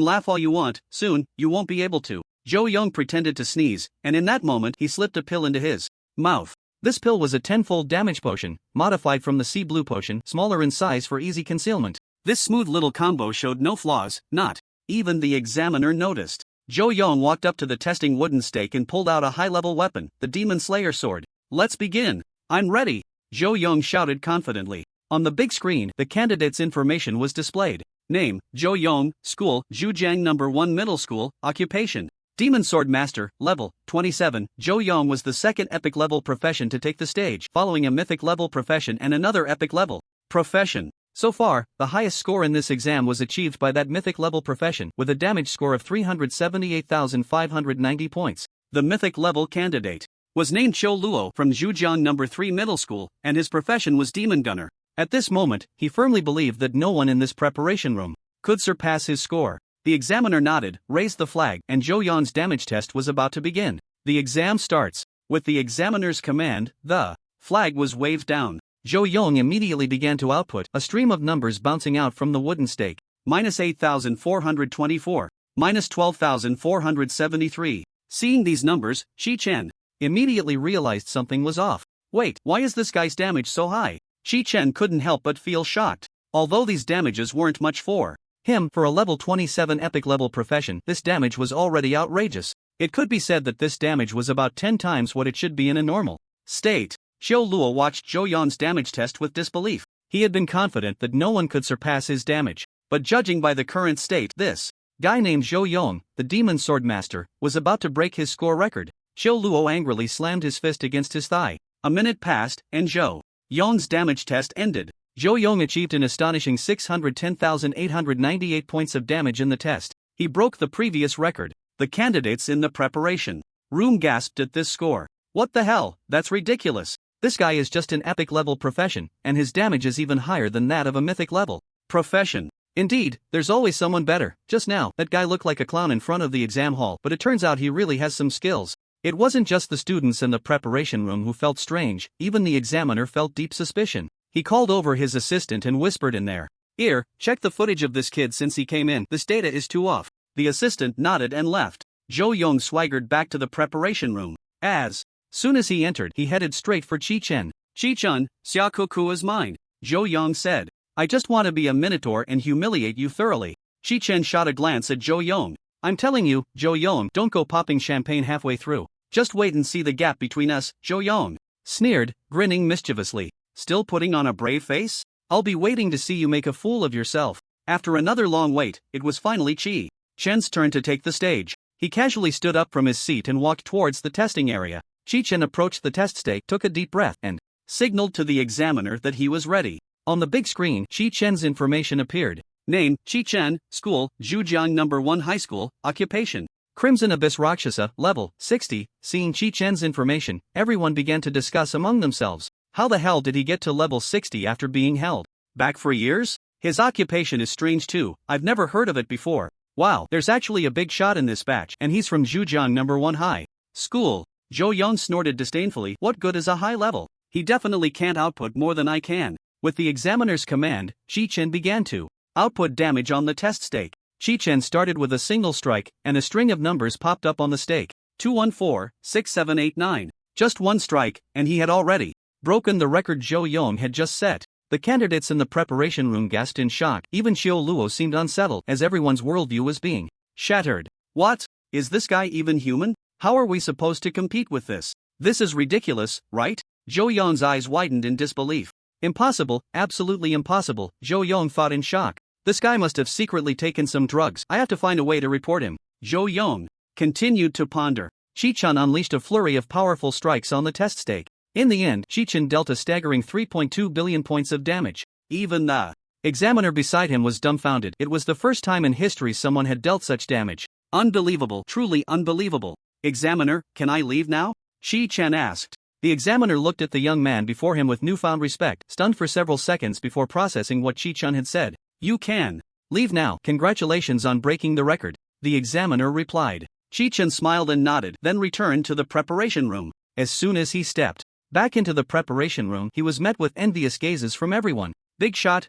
laugh all you want, soon, you won't be able to. Zhou Yong pretended to sneeze, and in that moment he slipped a pill into his mouth. This pill was a 10-fold damage potion, modified from the sea blue potion, smaller in size for easy concealment. This smooth little combo showed no flaws, not even the examiner noticed. Zhou Yong walked up to the testing wooden stake and pulled out a high-level weapon, the Demon Slayer sword. Let's begin. I'm ready, Zhou Yong shouted confidently. On the big screen, the candidate's information was displayed. Name, Zhou Yong, School, Zhujiang No. 1 Middle School, Occupation, Demon Sword Master, Level 27. Zhou Yong was the second epic level profession to take the stage, following a mythic level profession and another epic level profession. So far, the highest score in this exam was achieved by that mythic level profession, with a damage score of 378,590 points. The mythic level candidate was named Qiu Luo from Zhujiang No. 3 Middle School, and his profession was Demon Gunner. At this moment, he firmly believed that no one in this preparation room could surpass his score. The examiner nodded, raised the flag, and Zhou Yong's damage test was about to begin. The exam starts. With the examiner's command, the flag was waved down. Zhou Yong immediately began to output a stream of numbers bouncing out from the wooden stake. -8,424, -12,473. Seeing these numbers, Chi-Chen immediately realized something was off. Wait, why is this guy's damage so high? Chi-Chen couldn't help but feel shocked. Although these damages weren't much for him, for a level 27 epic level profession, this damage was already outrageous. It could be said that this damage was about 10 times what it should be in a normal state. Qiu Luo watched Zhou Yong's damage test with disbelief. He had been confident that no one could surpass his damage. But judging by the current state, this guy named Zhou Yong, the Demon Sword Master, was about to break his score record. Qiu Luo angrily slammed his fist against his thigh. A minute passed, and Zhou Yong's damage test ended. Zhou Yong achieved an astonishing 610,898 points of damage in the test. He broke the previous record. The candidates in the preparation room gasped at this score. What the hell, that's ridiculous. This guy is just an epic level profession, and his damage is even higher than that of a mythic level profession. Indeed, there's always someone better. Just now, that guy looked like a clown in front of the exam hall, but it turns out he really has some skills. It wasn't just the students in the preparation room who felt strange, even the examiner felt deep suspicion. He called over his assistant and whispered in their ear, "Check the footage of this kid since he came in. This data is too off." The assistant nodded and left. Zhou Yong swaggered back to the preparation room. As soon as he entered, he headed straight for Chi-Chen. "Chi-Chun, Xiaokuku is mine," Zhou Yong said. "I just want to be a minotaur and humiliate you thoroughly." Chi-Chen shot a glance at Zhou Yong. "I'm telling you, Zhou Yong, don't go popping champagne halfway through. Just wait and see the gap between us," Zhou Yong sneered, grinning mischievously. "Still putting on a brave face? I'll be waiting to see you make a fool of yourself." After another long wait, it was finally Chi-Chen's turn to take the stage. He casually stood up from his seat and walked towards the testing area. Chi-Chen approached the test stake, took a deep breath, and signaled to the examiner that he was ready. On the big screen, Chi-Chen's information appeared. Name, Chi-Chen, School, Zhujiang No. 1 High School, Occupation. Crimson Abyss Rakshasa, level 60. Seeing Chi-Chen's information, everyone began to discuss among themselves. How the hell did he get to level 60 after being held back for years? His occupation is strange too, I've never heard of it before. Wow, there's actually a big shot in this batch, and he's from Zhujiang No. 1 High School. Zhou Yong snorted disdainfully. What good is a high level? He definitely can't output more than I can. With the examiner's command, Chi-Chen began to output damage on the test stake. Chi-Chen started with a single strike, and a string of numbers popped up on the stake. 214, 6789. Just one strike, and he had already broken the record Zhou Yong had just set. The candidates in the preparation room gasped in shock. Even Xiao Luo seemed unsettled as everyone's worldview was being shattered. What? Is this guy even human? How are we supposed to compete with this? This is ridiculous, right? Zhou Yong's eyes widened in disbelief. Impossible, absolutely impossible, Zhou Yong thought in shock. This guy must have secretly taken some drugs. I have to find a way to report him. Zhou Yong continued to ponder. Chi-Chen unleashed a flurry of powerful strikes on the test stake. In the end, Chi-Chen dealt a staggering 3.2 billion points of damage. Even the examiner beside him was dumbfounded. It was the first time in history someone had dealt such damage. Unbelievable, truly unbelievable. Examiner, can I leave now? Chi-Chen asked. The examiner looked at the young man before him with newfound respect, stunned for several seconds before processing what Chi-Chen had said. You can leave now. Congratulations on breaking the record, the examiner replied. Chi-Chen smiled and nodded, then returned to the preparation room. As soon as he stepped back into the preparation room, he was met with envious gazes from everyone. Big shot,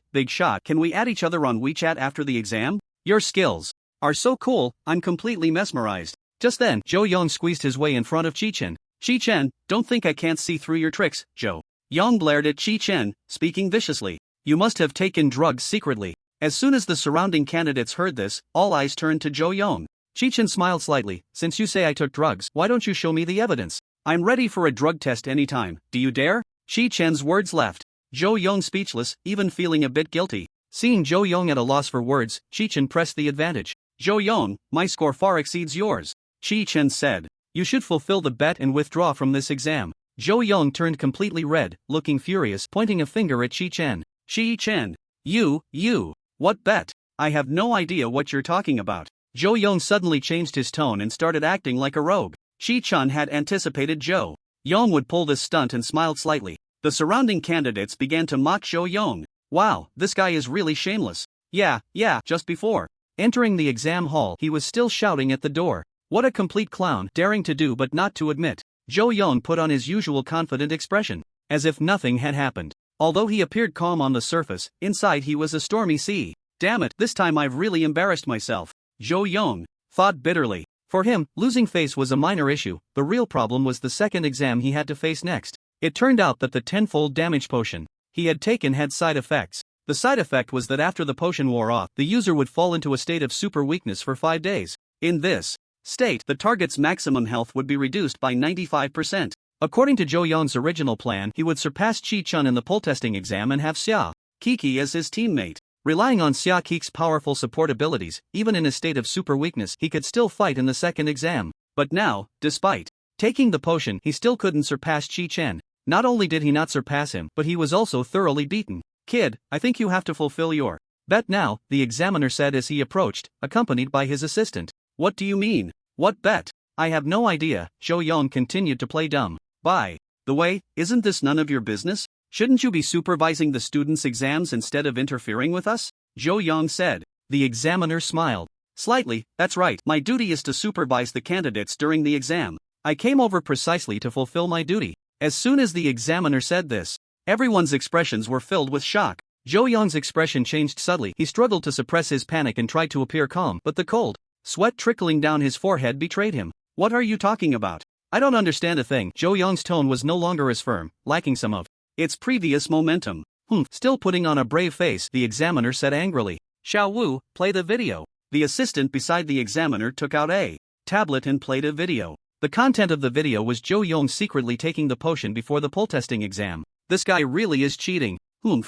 can we add each other on WeChat after the exam? Your skills are so cool, I'm completely mesmerized. Just then, Zhou Yong squeezed his way in front of Chi-Chen. Chi-Chen, don't think I can't see through your tricks, Zhou Yong blared at Chi-Chen, speaking viciously. You must have taken drugs secretly. As soon as the surrounding candidates heard this, all eyes turned to Zhou Yong. Chi-Chen smiled slightly. Since you say I took drugs, why don't you show me the evidence? I'm ready for a drug test anytime. Do you dare? Chi-Chen's words left Zhou Yong speechless, even feeling a bit guilty. Seeing Zhou Yong at a loss for words, Chi-Chen pressed the advantage. Zhou Yong, my score far exceeds yours, Chi-Chen said. You should fulfill the bet and withdraw from this exam. Zhou Yong turned completely red, looking furious, pointing a finger at Chi-Chen. Chi-Chen. You. What bet? I have no idea what you're talking about. Zhou Yong suddenly changed his tone and started acting like a rogue. Chi-Chen had anticipated Zhou Yong would pull this stunt and smiled slightly. The surrounding candidates began to mock Zhou Yong. Wow, this guy is really shameless. Yeah, just before entering the exam hall, he was still shouting at the door. What a complete clown, daring to do but not to admit. Zhou Yong put on his usual confident expression, as if nothing had happened. Although he appeared calm on the surface, inside he was a stormy sea. Damn it, this time I've really embarrassed myself, Zhou Yong thought bitterly. For him, losing face was a minor issue. The real problem was the second exam he had to face next. It turned out that the tenfold damage potion he had taken had side effects. The side effect was that after the potion wore off, the user would fall into a state of super weakness for 5 days. In this state, the target's maximum health would be reduced by 95%. According to Zhou Yong's original plan, he would surpass Chi-Chen in the pull testing exam and have Xia Kiki as his teammate. Relying on Xia Kiki's powerful support abilities, even in a state of super weakness, he could still fight in the second exam. But now, despite taking the potion, he still couldn't surpass Chi-Chen. Not only did he not surpass him, but he was also thoroughly beaten. Kid, I think you have to fulfill your bet now, the examiner said as he approached, accompanied by his assistant. What do you mean? What bet? I have no idea, Zhou Yong continued to play dumb. By the way, isn't this none of your business? Shouldn't you be supervising the students' exams instead of interfering with us? Zhou Yong said. The examiner smiled slightly. That's right, my duty is to supervise the candidates during the exam. I came over precisely to fulfill my duty. As soon as the examiner said this, everyone's expressions were filled with shock. Zhou Yong's expression changed subtly. He struggled to suppress his panic and tried to appear calm, but the cold sweat trickling down his forehead betrayed him. What are you talking about? I don't understand a thing. Zhou Yong's tone was no longer as firm, lacking some of its previous momentum. Still putting on a brave face, the examiner said angrily. Xiao Wu, play the video. The assistant beside the examiner took out a tablet and played a video. The content of the video was Zhou Yong secretly taking the potion before the pull testing exam. This guy really is cheating.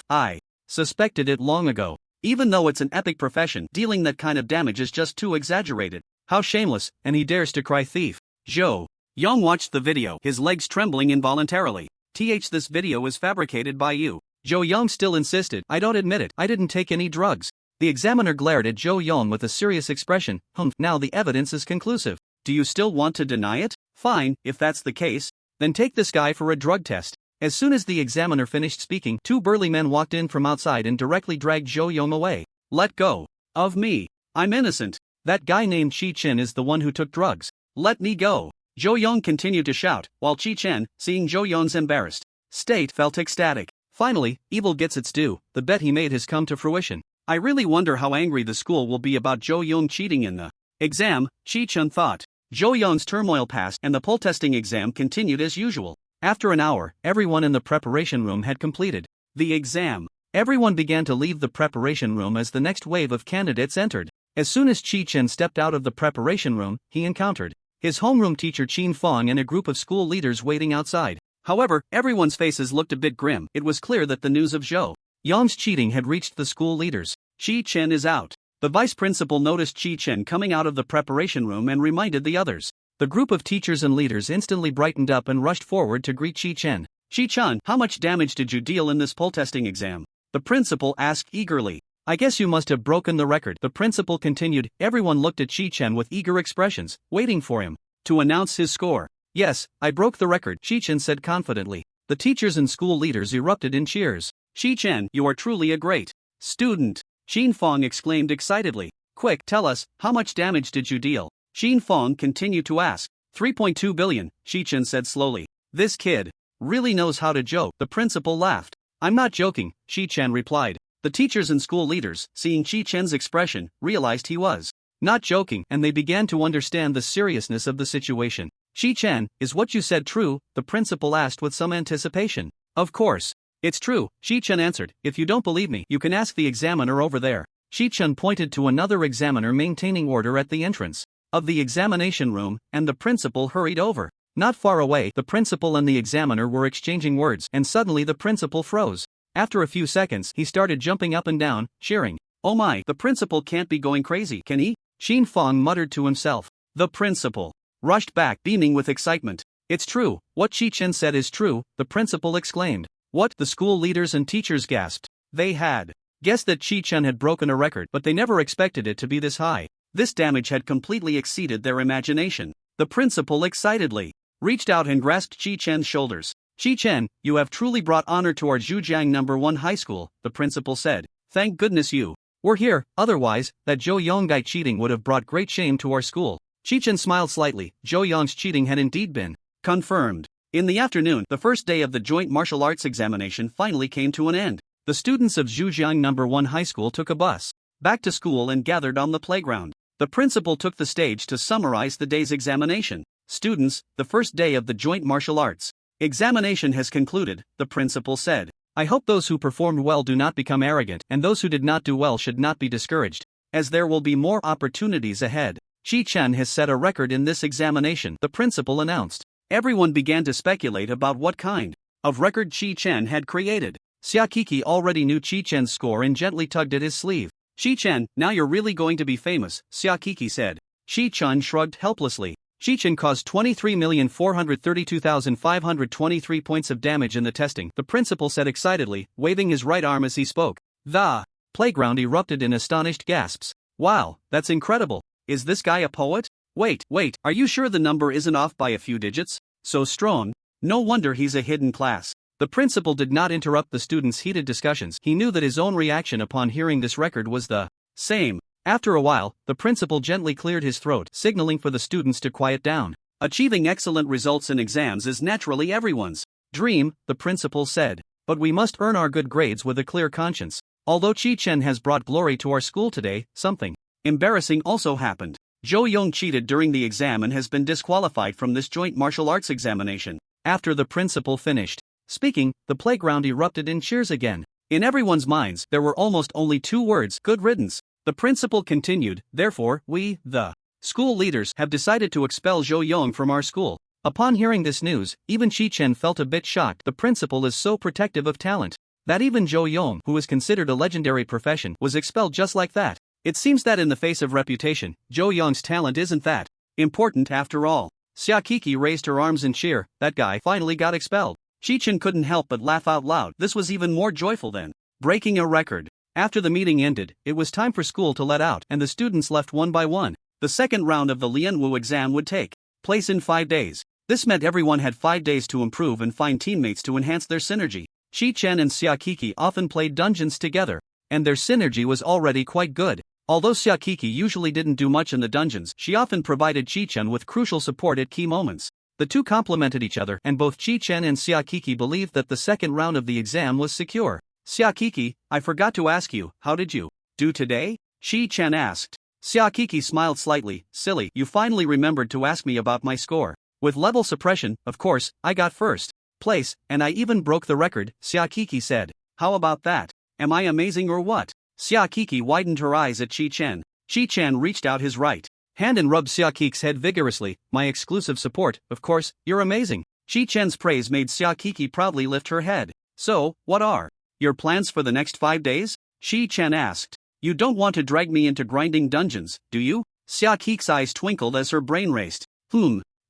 I suspected it long ago. Even though it's an epic profession, dealing that kind of damage is just too exaggerated. How shameless, and he dares to cry thief. Zhou Yong watched the video, his legs trembling involuntarily. This video is fabricated by you. Zhou Yong still insisted. I don't admit it, I didn't take any drugs. The examiner glared at Jo Young with a serious expression. Now the evidence is conclusive. Do you still want to deny it? Fine, if that's the case. Then take this guy for a drug test. As soon as the examiner finished speaking, two burly men walked in from outside and directly dragged Jo Young away. Let go of me. I'm innocent. That guy named Chi Chen is the one who took drugs. Let me go. Jo Young continued to shout, while Chi Chen, seeing Jo Young's embarrassed state, felt ecstatic. Finally, evil gets its due. The bet he made has come to fruition. I really wonder how angry the school will be about Jo Young cheating in the exam, Chi Chen thought. Jo Young's turmoil passed and the poll testing exam continued as usual. After an hour, everyone in the preparation room had completed the exam. Everyone began to leave the preparation room as the next wave of candidates entered. As soon as Chi Chen stepped out of the preparation room, he encountered his homeroom teacher Qin Fong and a group of school leaders waiting outside. However, everyone's faces looked a bit grim. It was clear that the news of Jo Young's cheating had reached the school leaders. Chi Chen is out. The vice principal noticed Chi Chen coming out of the preparation room and reminded the others. The group of teachers and leaders instantly brightened up and rushed forward to greet Chi Chen. Chi Chen, how much damage did you deal in this poll testing exam? The principal asked eagerly. I guess you must have broken the record, the principal continued. Everyone looked at Chi Chen with eager expressions, waiting for him to announce his score. Yes, I broke the record, Chi Chen said confidently. The teachers and school leaders erupted in cheers. Chi Chen, you are truly a great student, Qin Fong exclaimed excitedly. Quick, tell us, how much damage did you deal? Qin Fong continued to ask. 3.2 billion, Chi Chen said slowly. This kid really knows how to joke, the principal laughed. I'm not joking, Chi Chen replied. The teachers and school leaders, seeing Chi Chen's expression, realized he was not joking and they began to understand the seriousness of the situation. Chi Chen, is what you said true? The principal asked with some anticipation. Of course. It's true, Chi Chen answered. If you don't believe me, you can ask the examiner over there. Chi Chen pointed to another examiner maintaining order at the entrance of the examination room, and the principal hurried over. Not far away, the principal and the examiner were exchanging words, and suddenly the principal froze. After a few seconds, he started jumping up and down, cheering. Oh my, the principal can't be going crazy, can he? Qin Fong muttered to himself. The principal rushed back, beaming with excitement. It's true, what Chi Chen said is true, the principal exclaimed. What? The school leaders and teachers gasped. They had guessed that Chi Chen had broken a record, but they never expected it to be this high. This damage had completely exceeded their imagination. The principal excitedly reached out and grasped Chi Chen's shoulders. Chi Chen, you have truly brought honor to our Zhujiang No. 1 high school, the principal said. Thank goodness you were here, otherwise, that Jo Young guy cheating would have brought great shame to our school. Chi Chen smiled slightly. Jo Young's cheating had indeed been confirmed. In the afternoon, the first day of the joint martial arts examination finally came to an end. The students of Zhujiang No. 1 high school took a bus back to school and gathered on the playground. The principal took the stage to summarize the day's examination. Students, the first day of the joint martial arts examination has concluded, the principal said. I hope those who performed well do not become arrogant, and those who did not do well should not be discouraged, as there will be more opportunities ahead. Chi Chen has set a record in this examination, the principal announced. Everyone began to speculate about what kind of record Chi Chen had created. Xiaokiki already knew Chi Chen's score and gently tugged at his sleeve. Chi Chen, now you're really going to be famous, Xiaokiki said. Chi Chen shrugged helplessly. Chi Chen caused 23,432,523 points of damage in the testing, the principal said excitedly, waving his right arm as he spoke. The playground erupted in astonished gasps. Wow, that's incredible. Is this guy a poet? Wait, are you sure the number isn't off by a few digits? So strong. No wonder he's a hidden class. The principal did not interrupt the students' heated discussions. He knew that his own reaction upon hearing this record was the same. After a while, the principal gently cleared his throat, signaling for the students to quiet down. Achieving excellent results in exams is naturally everyone's dream, the principal said. But we must earn our good grades with a clear conscience. Although Chi Chen has brought glory to our school today, something embarrassing also happened. Jo Young cheated during the exam and has been disqualified from this joint martial arts examination. After the principal finished speaking, the playground erupted in cheers again. In everyone's minds, there were almost only two words: good riddance. The principal continued, therefore, we, the school leaders, have decided to expel Jo Young from our school. Upon hearing this news, even Chi Chen felt a bit shocked. The principal is so protective of talent that even Jo Young, who is considered a legendary profession, was expelled just like that. It seems that in the face of reputation, Jo Young's talent isn't that important after all. Xiaokiki raised her arms in cheer. That guy finally got expelled. Chi Chen couldn't help but laugh out loud. This was even more joyful than breaking a record. After the meeting ended, it was time for school to let out, and the students left one by one. The second round of the Lianwu exam would take place in 5 days. This meant everyone had 5 days to improve and find teammates to enhance their synergy. Chi-Chen and Xiaokiki often played dungeons together, and their synergy was already quite good. Although Xiaokiki usually didn't do much in the dungeons, she often provided Chi-Chen with crucial support at key moments. The two complemented each other, and both Chi-Chen and Xiaokiki believed that the second round of the exam was secure. Xiaokiki, I forgot to ask you, how did you do today? Chi-Chen asked. Xiaokiki smiled slightly. Silly, you finally remembered to ask me about my score. With level suppression, of course, I got first place, and I even broke the record, Xiaokiki said. How about that? Am I amazing or what? Xiaokiki widened her eyes at Chi-Chen. Chi-Chen reached out his right hand and rubbed Xiaokiki's head vigorously. My exclusive support, of course, you're amazing. Chi-Chen's praise made Xiaokiki proudly lift her head. So, what are your plans for the next 5 days? Chi-Chen asked. You don't want to drag me into grinding dungeons, do you? Xiaokiki's eyes twinkled as her brain raced.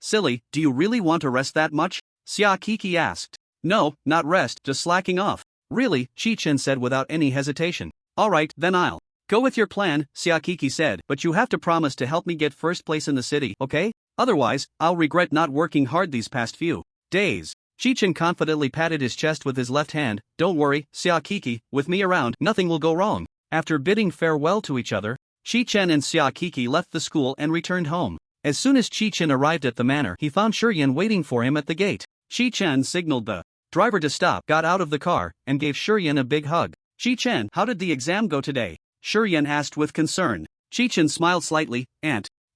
Silly, do you really want to rest that much? Xiaokiki asked. No, not rest, just slacking off. Really, Chi-Chen said without any hesitation. Alright, then I'll go with your plan, Xiaokiki said, but you have to promise to help me get first place in the city, okay? Otherwise, I'll regret not working hard these past few days. Chi-Chen confidently patted his chest with his left hand. Don't worry, Xiaokiki, with me around, nothing will go wrong. After bidding farewell to each other, Chi-Chen and Xiaokiki left the school and returned home. As soon as Chi-Chen arrived at the manor, he found Shurien waiting for him at the gate. Chi-Chen signaled the driver to stop, got out of the car, and gave Shurien a big hug. Chi-Chen, how did the exam go today? Shurien asked with concern. Chi-Chen smiled slightly.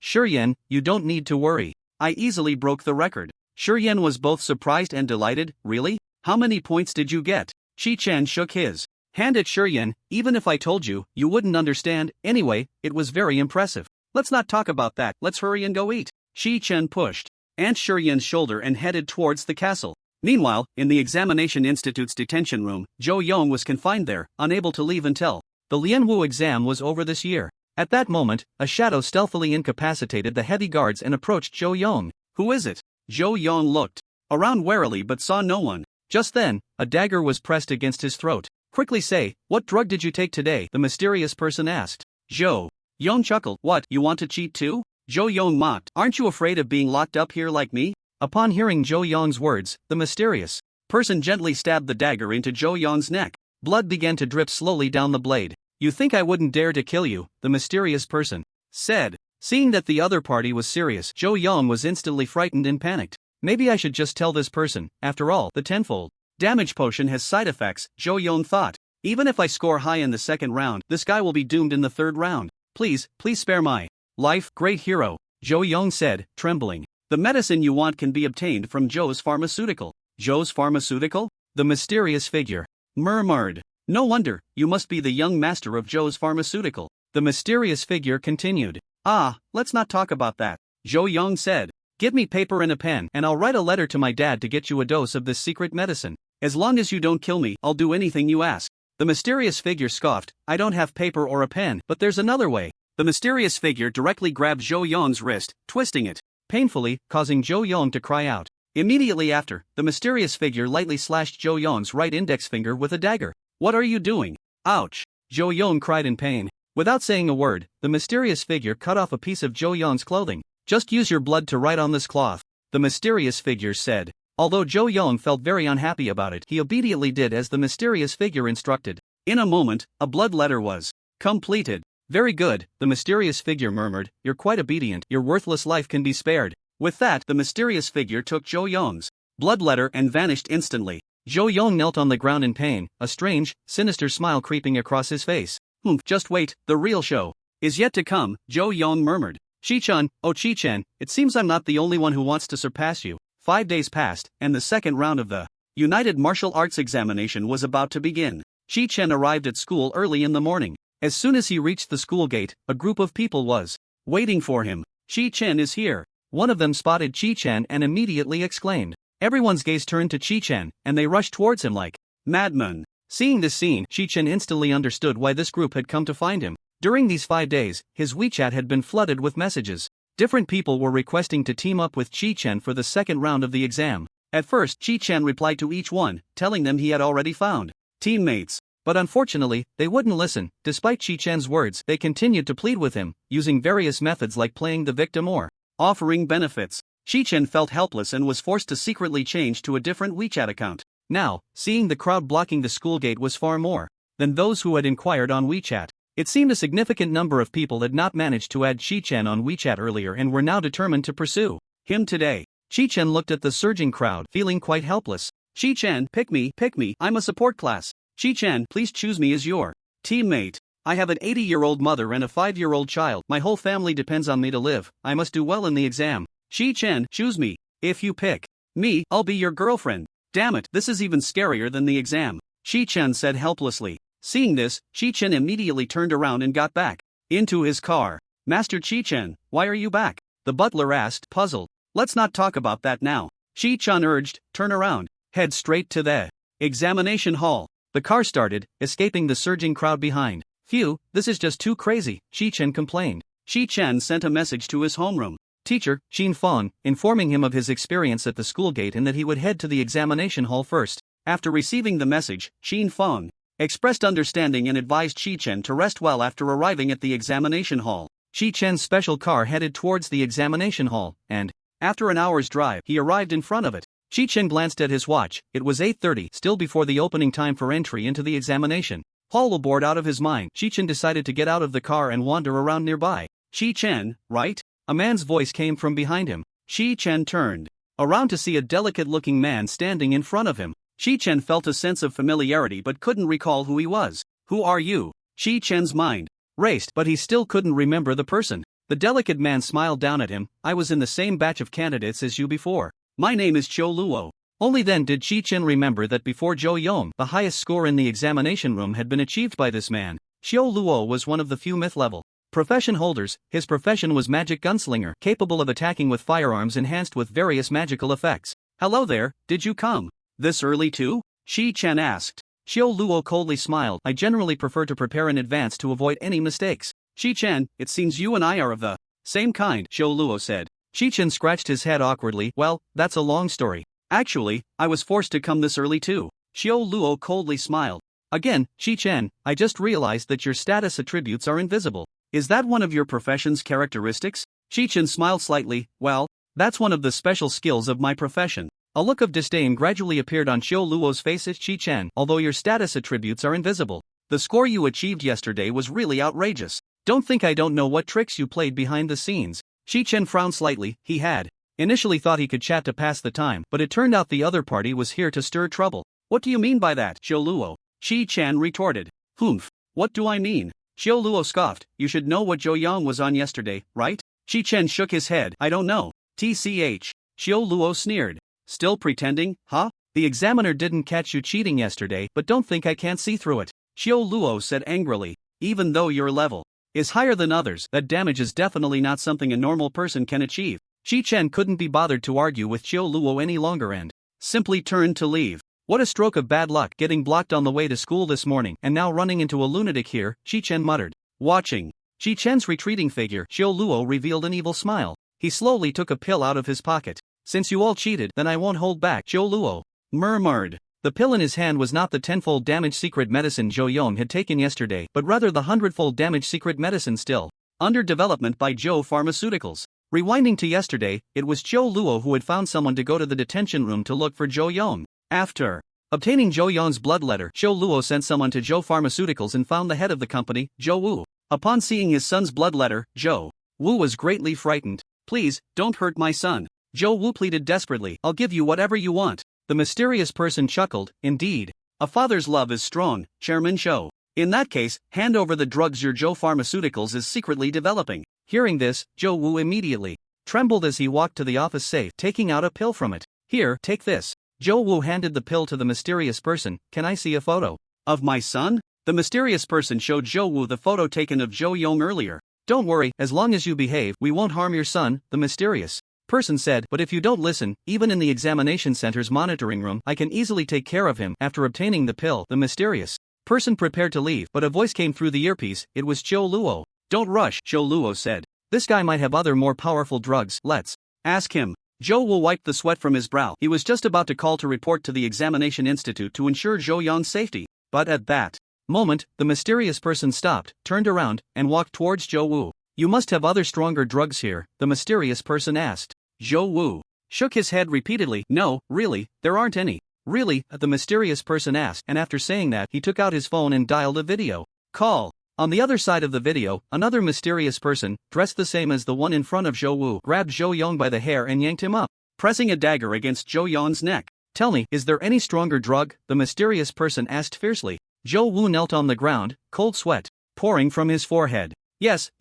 Shurien, you don't need to worry. I easily broke the record. Shurien was both surprised and delighted. Really? How many points did you get? Chi-Chen shook his hand at Shurien. Even if I told you, you wouldn't understand. Anyway, it was very impressive. Let's not talk about that, let's hurry and go eat. Chi-Chen pushed Aunt Shurien's shoulder and headed towards the castle. Meanwhile, in the Examination Institute's detention room, Zhou Yong was confined there, unable to leave until the Lianwu exam was over this year. At that moment, a shadow stealthily incapacitated the heavy guards and approached Zhou Yong. Who is it? Zhou Yong looked around warily but saw no one. Just then, a dagger was pressed against his throat. Quickly say, what drug did you take today? The mysterious person asked. Zhou Yong chuckled. What, you want to cheat too? Zhou Yong mocked. Aren't you afraid of being locked up here like me? Upon hearing Zhou Yong's words, the mysterious person gently stabbed the dagger into Zhou Yong's neck. Blood began to drip slowly down the blade. You think I wouldn't dare to kill you, the mysterious person said. Seeing that the other party was serious, Zhou Yong was instantly frightened and panicked. Maybe I should just tell this person. After all, the tenfold damage potion has side effects, Zhou Yong thought. Even if I score high in the second round, this guy will be doomed in the third round. Please spare my life, great hero, Zhou Yong said, trembling. The medicine you want can be obtained from Zhou's pharmaceutical. Zhou's pharmaceutical? The mysterious figure murmured. No wonder, you must be the young master of Zhou's pharmaceutical. The mysterious figure continued. Let's not talk about that, Zhou Yong said. Give me paper and a pen, and I'll write a letter to my dad to get you a dose of this secret medicine. As long as you don't kill me, I'll do anything you ask. The mysterious figure scoffed. I don't have paper or a pen, but there's another way. The mysterious figure directly grabbed Zhou Yong's wrist, twisting it painfully, causing Zhou Yong to cry out. Immediately after, the mysterious figure lightly slashed Zhou Yong's right index finger with a dagger. What are you doing? Ouch! Zhou Yong cried in pain. Without saying a word, the mysterious figure cut off a piece of Zhou Yong's clothing. Just use your blood to write on this cloth, the mysterious figure said. Although Zhou Yong felt very unhappy about it, he obediently did as the mysterious figure instructed. In a moment, a blood letter was completed. Very good, the mysterious figure murmured. You're quite obedient. Your worthless life can be spared. With that, the mysterious figure took Zhou Yong's blood letter and vanished instantly. Zhou Yong knelt on the ground in pain, a strange, sinister smile creeping across his face. Just wait, the real show is yet to come, Zhou Yong murmured. Chi-Chen, oh Chi-Chen, it seems I'm not the only one who wants to surpass you. 5 days passed, and the second round of the United Martial Arts examination was about to begin. Chi-Chen arrived at school early in the morning. As soon as he reached the school gate, a group of people was waiting for him. Chi-Chen is here. One of them spotted Chi-Chen and immediately exclaimed. Everyone's gaze turned to Chi-Chen, and they rushed towards him like madmen. Seeing this scene, Chi-Chen instantly understood why this group had come to find him. During these 5 days, his WeChat had been flooded with messages. Different people were requesting to team up with Chi-Chen for the second round of the exam. At first, Chi-Chen replied to each one, telling them he had already found teammates. But unfortunately, they wouldn't listen. Despite Chi-Chen's words, they continued to plead with him, using various methods like playing the victim or offering benefits. Chi-Chen felt helpless and was forced to secretly change to a different WeChat account. Now, seeing the crowd blocking the school gate was far more than those who had inquired on WeChat. It seemed a significant number of people had not managed to add Chi-Chen on WeChat earlier and were now determined to pursue him today. Chi-Chen looked at the surging crowd, feeling quite helpless. Chi-Chen, pick me, I'm a support class. Chi-Chen, please choose me as your teammate. I have an 80-year-old mother and a 5-year-old child. My whole family depends on me to live. I must do well in the exam. Chi-Chen, choose me. If you pick me, I'll be your girlfriend. Damn it, this is even scarier than the exam. Chi-Chen said helplessly. Seeing this, Chi-Chen immediately turned around and got back into his car. Master Chi-Chen, why are you back? The butler asked, puzzled. Let's not talk about that now. Chi-Chen urged, turn around. Head straight to the examination hall. The car started, escaping the surging crowd behind. Phew, this is just too crazy, Chi-Chen complained. Chi-Chen sent a message to his homeroom teacher, Xin Feng, informing him of his experience at the school gate and that he would head to the examination hall first. After receiving the message, Xin Feng expressed understanding and advised Chi-Chen to rest well after arriving at the examination hall. Chi-Chen's special car headed towards the examination hall, and, after an hour's drive, he arrived in front of it. Chi-Chen glanced at his watch. It was 8:30, still before the opening time for entry into the examination. Hall bored out of his mind, Chi-Chen decided to get out of the car and wander around nearby. Chi-Chen, right? A man's voice came from behind him. Chi-Chen turned around to see a delicate-looking man standing in front of him. Chi-Chen felt a sense of familiarity but couldn't recall who he was. Who are you? Chi-Chen's mind raced, but he still couldn't remember the person. The delicate man smiled down at him. I was in the same batch of candidates as you before. My name is Chou Luo. Only then did Chi-Chen remember that before Zhou Yong, the highest score in the examination room had been achieved by this man. Chou Luo was one of the few myth-level profession holders. His profession was magic gunslinger, capable of attacking with firearms enhanced with various magical effects. Hello there, did you come this early too? Chi-Chen asked. Chou Luo coldly smiled. I generally prefer to prepare in advance to avoid any mistakes. Chi-Chen, it seems you and I are of the same kind, Chou Luo said. Chi-Chen scratched his head awkwardly. Well, that's a long story. Actually, I was forced to come this early too. Chou Luo coldly smiled. Again, Chi-Chen, I just realized that your status attributes are invisible. Is that one of your profession's characteristics? Chi-Chen smiled slightly. Well, that's one of the special skills of my profession. A look of disdain gradually appeared on Chou Luo's face. Chi-Chen, although your status attributes are invisible, the score you achieved yesterday was really outrageous. Don't think I don't know what tricks you played behind the scenes. Chi-Chen frowned slightly. He had initially thought he could chat to pass the time, but it turned out the other party was here to stir trouble. What do you mean by that, Chou Luo? Chi-Chen retorted. Humph. What do I mean? Chou Luo scoffed. You should know what Zhou Yang was on yesterday, right? Chi-Chen shook his head. I don't know. TCH. Chou Luo sneered. Still pretending, huh? The examiner didn't catch you cheating yesterday, but don't think I can't see through it. Chou Luo said angrily. Even though your level is higher than others, that damage is definitely not something a normal person can achieve. Chi-Chen couldn't be bothered to argue with Chou Luo any longer and simply turned to leave. What a stroke of bad luck, getting blocked on the way to school this morning and now running into a lunatic here, Chi-Chen muttered. Watching Chi-Chen's retreating figure, Chou Luo revealed an evil smile. He slowly took a pill out of his pocket. Since you all cheated, then I won't hold back, Chou Luo murmured. The pill in his hand was not the 10-fold damage secret medicine Zhou Yong had taken yesterday, but rather the 100-fold damage secret medicine still under development by Zhou Pharmaceuticals. Rewinding to yesterday, it was Chou Luo who had found someone to go to the detention room to look for Zhou Yong. After obtaining Zhou Yong's blood letter, Chou Luo sent someone to Zhou Pharmaceuticals and found the head of the company, Zhou Wu. Upon seeing his son's blood letter, Zhou Wu was greatly frightened. Please, don't hurt my son. Zhou Wu pleaded desperately. I'll give you whatever you want. The mysterious person chuckled. Indeed. A father's love is strong, Chairman Shou. In that case, hand over the drugs your Zhou Pharmaceuticals is secretly developing. Hearing this, Zhou Wu immediately trembled as he walked to the office safe, taking out a pill from it. Here, take this. Zhou Wu handed the pill to the mysterious person. Can I see a photo of my son? The mysterious person showed Zhou Wu the photo taken of Zhou Yong earlier. Don't worry, as long as you behave, we won't harm your son, the mysterious person said. But if you don't listen, even in the examination center's monitoring room, I can easily take care of him. After obtaining the pill, the mysterious person prepared to leave, but a voice came through the earpiece. It was Chou Luo. Don't rush, Chou Luo said. This guy might have other more powerful drugs. Let's ask him. Zhou Wu wiped the sweat from his brow. He was just about to call to report to the examination institute to ensure Zhou Yong's safety. But at that moment, the mysterious person stopped, turned around, and walked towards Zhou Wu. You must have other stronger drugs here, the mysterious person asked. Zhou Wu shook his head repeatedly. No, really, there aren't any. Really, the mysterious person asked, and after saying that, he took out his phone and dialed a video call. On the other side of the video, another mysterious person, dressed the same as the one in front of Zhou Wu, grabbed Zhou Yong by the hair and yanked him up, pressing a dagger against Zhou Yong's neck. Tell me, is there any stronger drug? The mysterious person asked fiercely. Zhou Wu knelt on the ground, cold sweat pouring from his forehead. Yes,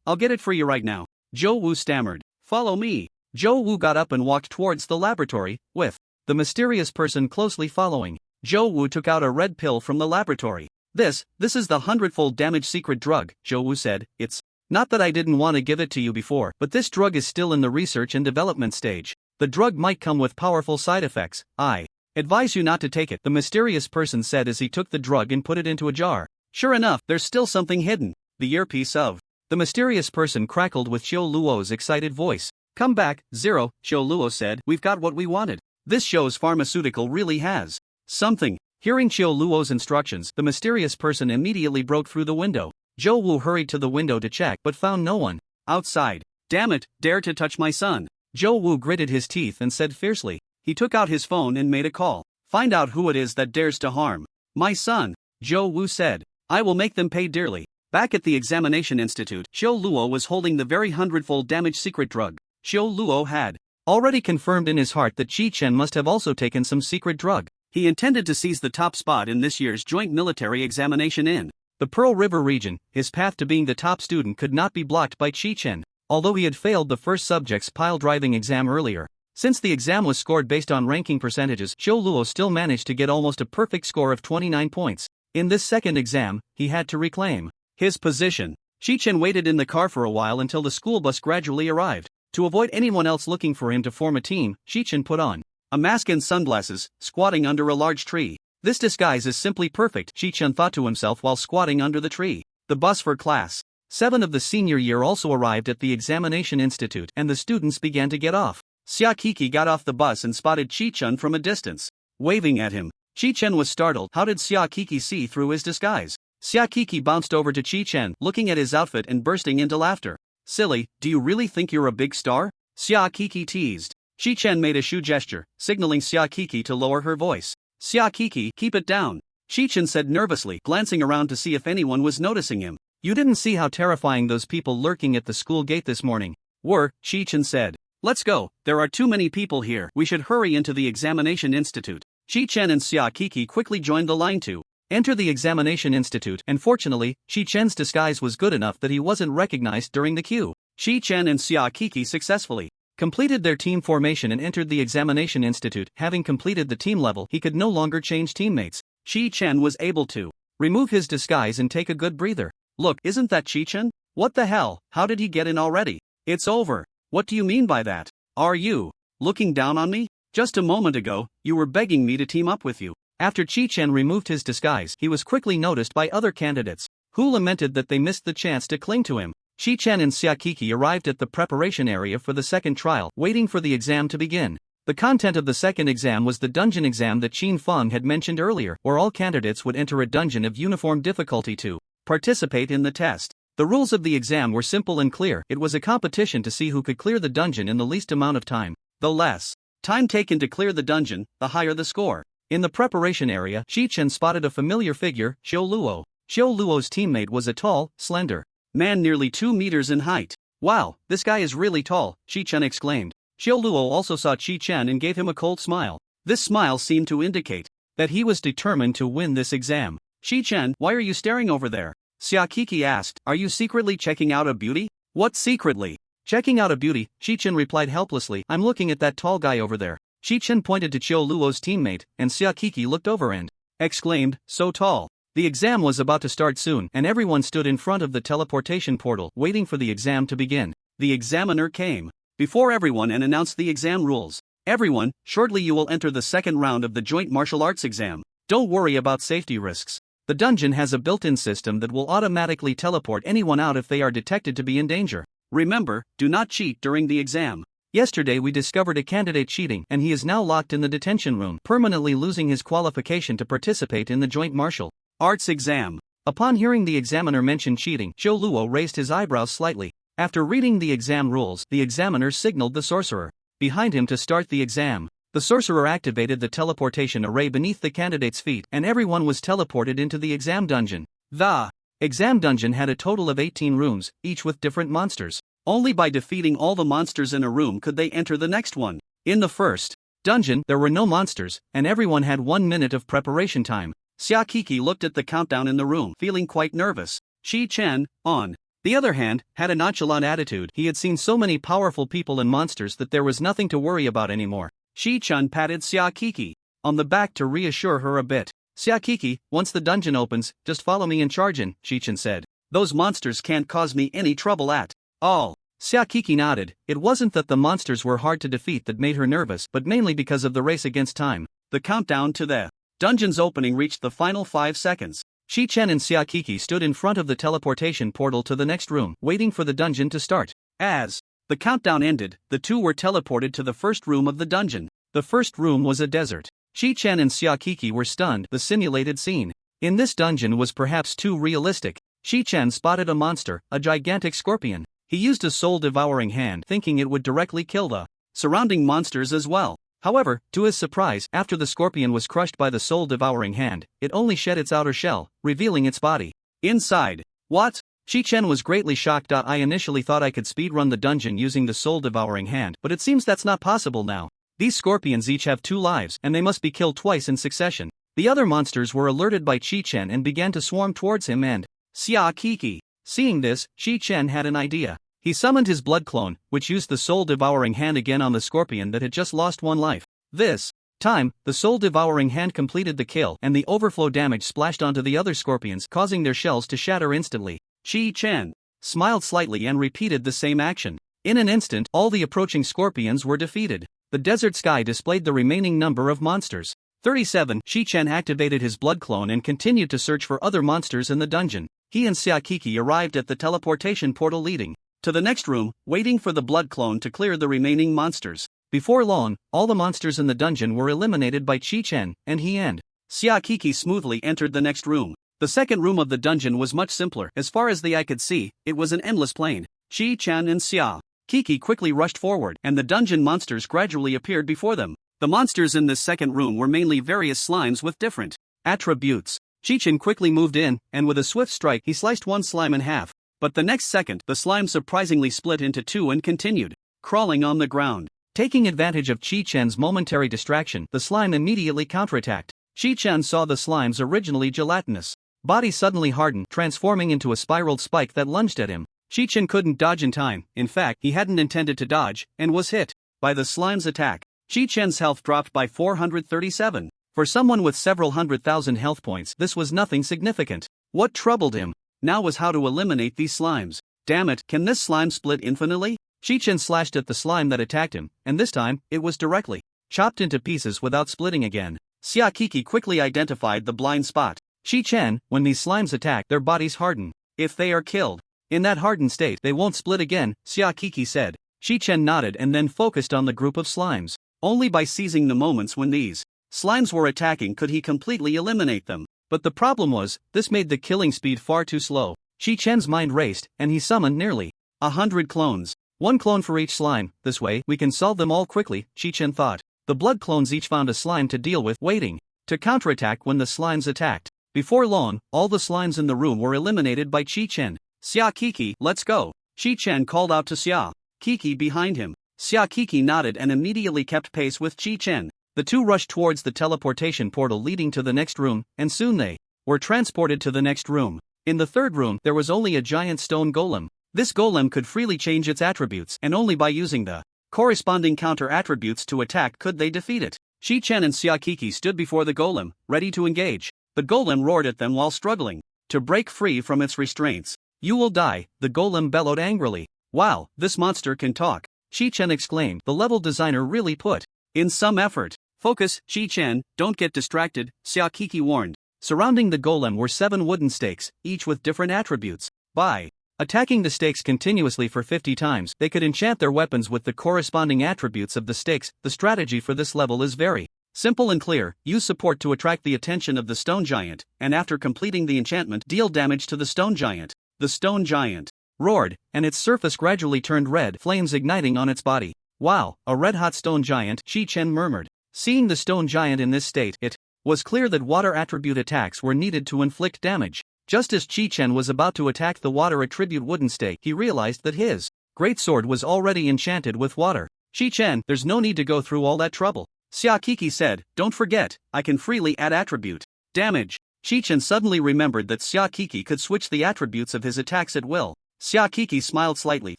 I'll get it for you right now. Zhou Wu stammered. Follow me. Zhou Wu got up and walked towards the laboratory, with the mysterious person closely following. Zhou Wu took out a red pill from the laboratory. This is the 100-fold damage secret drug, Zhou Wu said. It's not that I didn't want to give it to you before, but this drug is still in the research and development stage. The drug might come with powerful side effects. I advise you not to take it, the mysterious person said as he took the drug and put it into a jar. Sure enough, there's still something hidden. The earpiece of the mysterious person crackled with Xiao Luo's excited voice. Come back, Zero, Xiao Luo said. We've got what we wanted. This shows pharmaceutical really has something. Hearing Xiao Luo's instructions, the mysterious person immediately broke through the window. Zhou Wu hurried to the window to check but found no one outside. Damn it, dare to touch my son. Zhou Wu gritted his teeth and said fiercely. He took out his phone and made a call. Find out who it is that dares to harm my son, Zhou Wu said. I will make them pay dearly. Back at the examination institute, Xiao Luo was holding the very 100-fold damage secret drug. Xiao Luo had already confirmed in his heart that Qi Chen must have also taken some secret drug. He intended to seize the top spot in this year's joint military examination in the Pearl River region. His path to being the top student could not be blocked by Qi Chen, although he had failed the first subject's pile driving exam earlier. Since the exam was scored based on ranking percentages, Xiao Luo still managed to get almost a perfect score of 29 points. In this second exam, he had to reclaim his position. Qi Chen waited in the car for a while until the school bus gradually arrived. To avoid anyone else looking for him to form a team, Qi Chen put on a mask and sunglasses, squatting under a large tree. This disguise is simply perfect, Qi Chen thought to himself while squatting under the tree. The bus for class 7 of the senior year also arrived at the examination institute, and the students began to get off. Xia Kiki got off the bus and spotted Qi Chen from a distance, waving at him. Qi Chen was startled. How did Xia Kiki see through his disguise? Xia Kiki bounced over to Qi Chen, looking at his outfit and bursting into laughter. Silly, do you really think you're a big star? Xia Kiki teased. Qi Chen made a shoe gesture, signaling Xia Kiki to lower her voice. Xia Kiki, keep it down, Qi Chen said nervously, glancing around to see if anyone was noticing him. You didn't see how terrifying those people lurking at the school gate this morning were, Qi Chen said. Let's go, there are too many people here. We should hurry into the examination institute. Qi Chen and Xia Kiki quickly joined the line to enter the examination institute, and fortunately, Qi Chen's disguise was good enough that he wasn't recognized during the queue. Qi Chen and Xia Kiki successfully completed their team formation and entered the examination institute. Having completed the team level, he could no longer change teammates. Qi Chen was able to remove his disguise and take a good breather. Look, isn't that Qi Chen? What the hell, how did he get in already? It's over. What do you mean by that? Are you looking down on me? Just a moment ago, you were begging me to team up with you. After Qi Chen removed his disguise, he was quickly noticed by other candidates, who lamented that they missed the chance to cling to him. Qi Chen and Xia Kiki arrived at the preparation area for the second trial, waiting for the exam to begin. The content of the second exam was the dungeon exam that Qin Feng had mentioned earlier, where all candidates would enter a dungeon of uniform difficulty to participate in the test. The rules of the exam were simple and clear. It was a competition to see who could clear the dungeon in the least amount of time. The less time taken to clear the dungeon, the higher the score. In the preparation area, Qi Chen spotted a familiar figure, Xiao Luo. Xiao Luo's teammate was a tall, slender man nearly 2 meters in height. Wow, this guy is really tall, Qi Chen exclaimed. Xiao Luo also saw Qi Chen and gave him a cold smile. This smile seemed to indicate that he was determined to win this exam. Qi Chen, why are you staring over there? Xia Kiki asked. Are you secretly checking out a beauty? What secretly? Checking out a beauty, Qi Chen replied helplessly. I'm looking at that tall guy over there. Qi Chen pointed to Xiao Luo's teammate, and Xia Kiki looked over and exclaimed, so tall. The exam was about to start soon, and everyone stood in front of the teleportation portal, waiting for the exam to begin. The examiner came before everyone and announced the exam rules. Everyone, shortly you will enter the second round of the joint martial arts exam. Don't worry about safety risks. The dungeon has a built-in system that will automatically teleport anyone out if they are detected to be in danger. Remember, do not cheat during the exam. Yesterday we discovered a candidate cheating, and he is now locked in the detention room, permanently losing his qualification to participate in the joint martial Arts exam. Upon hearing the examiner mention cheating, Zhou Luo raised his eyebrows slightly. After reading the exam rules, the examiner signaled the sorcerer behind him to start the exam. The sorcerer activated the teleportation array beneath the candidate's feet, and everyone was teleported into the exam dungeon. The exam dungeon had a total of 18 rooms, each with different monsters. Only by defeating all the monsters in a room could they enter the next one. In the first dungeon, there were no monsters, and everyone had 1 minute of preparation time. Xia Kiki looked at the countdown in the room, feeling quite nervous. Shi Chen, on the other hand, had a nonchalant attitude. He had seen so many powerful people and monsters that there was nothing to worry about anymore. Shi Chen patted Xia Kiki on the back to reassure her a bit. Xia Kiki, once the dungeon opens, just follow me in chargin, Shi Chen said. Those monsters can't cause me any trouble at all. Xia Kiki nodded. It wasn't that the monsters were hard to defeat that made her nervous, but mainly because of the race against time. The countdown to the dungeon's opening reached the final 5 seconds. Shi Chen and Xia Kiki stood in front of the teleportation portal to the next room, waiting for the dungeon to start. As the countdown ended, the two were teleported to the first room of the dungeon. The first room was a desert. Shi Chen and Xia Kiki were stunned. The simulated scene in this dungeon was perhaps too realistic. Shi Chen spotted a monster, a gigantic scorpion. He used a soul-devouring hand, thinking it would directly kill the surrounding monsters as well. However, to his surprise, after the scorpion was crushed by the soul-devouring hand, it only shed its outer shell, revealing its body. Inside. What? Shi Chen was greatly shocked. I initially thought I could speedrun the dungeon using the soul-devouring hand, but it seems that's not possible now. These scorpions each have 2 lives, and they must be killed twice in succession. The other monsters were alerted by Shi Chen and began to swarm towards him and Xia Kiki. Seeing this, Shi Chen had an idea. He summoned his blood clone, which used the soul-devouring hand again on the scorpion that had just lost 1 life. This time, the soul-devouring hand completed the kill, and the overflow damage splashed onto the other scorpions, causing their shells to shatter instantly. Shi Chen smiled slightly and repeated the same action. In an instant, all the approaching scorpions were defeated. The desert sky displayed the remaining number of monsters. 37. Shi Chen activated his blood clone and continued to search for other monsters in the dungeon. He and Xia Kiki arrived at the teleportation portal leading to the next room, waiting for the blood clone to clear the remaining monsters. Before long, all the monsters in the dungeon were eliminated by Shi Chen, and he and Xia Kiki smoothly entered the next room. The second room of the dungeon was much simpler. As far as the eye could see, it was an endless plain. Shi Chen and Xia Kiki quickly rushed forward, and the dungeon monsters gradually appeared before them. The monsters in this second room were mainly various slimes with different attributes. Shi Chen quickly moved in, and with a swift strike he sliced one slime in half. But the next second, the slime surprisingly split into 2 and continued crawling on the ground. Taking advantage of Shi Chen's momentary distraction, the slime immediately counterattacked. Shi Chen saw the slime's originally gelatinous body suddenly harden, transforming into a spiraled spike that lunged at him. Shi Chen couldn't dodge in time. In fact, he hadn't intended to dodge, and was hit by the slime's attack. Shi Chen's health dropped by 437. For someone with several 100,000 health points, this was nothing significant. What troubled him now was how to eliminate these slimes. Damn it, can this slime split infinitely? Shi Chen slashed at the slime that attacked him, and this time, it was directly chopped into pieces without splitting again. Xia Kiki quickly identified the blind spot. Shi Chen, when these slimes attack, their bodies harden. If they are killed in that hardened state, they won't split again, Xia Kiki said. Shi Chen nodded and then focused on the group of slimes. Only by seizing the moments when these slimes were attacking could he completely eliminate them. But the problem was, this made the killing speed far too slow. Shi Chen's mind raced, and he summoned nearly 100 clones. 1 clone for each slime. This way, we can solve them all quickly, Shi Chen thought. The blood clones each found a slime to deal with, waiting to counterattack when the slimes attacked. Before long, all the slimes in the room were eliminated by Shi Chen. Xia Kiki, let's go. Shi Chen called out to Xia Kiki behind him. Xia Kiki nodded and immediately kept pace with Shi Chen. The two rushed towards the teleportation portal leading to the next room, and soon they were transported to the next room. In the third room, there was only a giant stone golem. This golem could freely change its attributes, and only by using the corresponding counter-attributes to attack could they defeat it. Shi Chen and Xia Kiki stood before the golem, ready to engage. The golem roared at them while struggling to break free from its restraints. You will die, the golem bellowed angrily. Wow, this monster can talk, Shi Chen exclaimed. The level designer really put in some effort. Focus, Shi Chen, don't get distracted, Xia Kiki warned. Surrounding the golem were 7 wooden stakes, each with different attributes. By attacking the stakes continuously for 50 times, they could enchant their weapons with the corresponding attributes of the stakes. The strategy for this level is very Simple and clear, use support to attract the attention of the stone giant, and after completing the enchantment, deal damage to the stone giant. The stone giant roared, and its surface gradually turned red, flames igniting on its body. Wow, a red-hot stone giant, Chi Chen murmured. Seeing the stone giant in this state, it was clear that water attribute attacks were needed to inflict damage. Just as Chi Chen was about to attack the water attribute wooden stake, he realized that his greatsword was already enchanted with water. Chi Chen, there's no need to go through all that trouble. Xia Kiki said, don't forget, I can freely add attribute damage. Chi Chen suddenly remembered that Xia Kiki could switch the attributes of his attacks at will. Xia Kiki smiled slightly,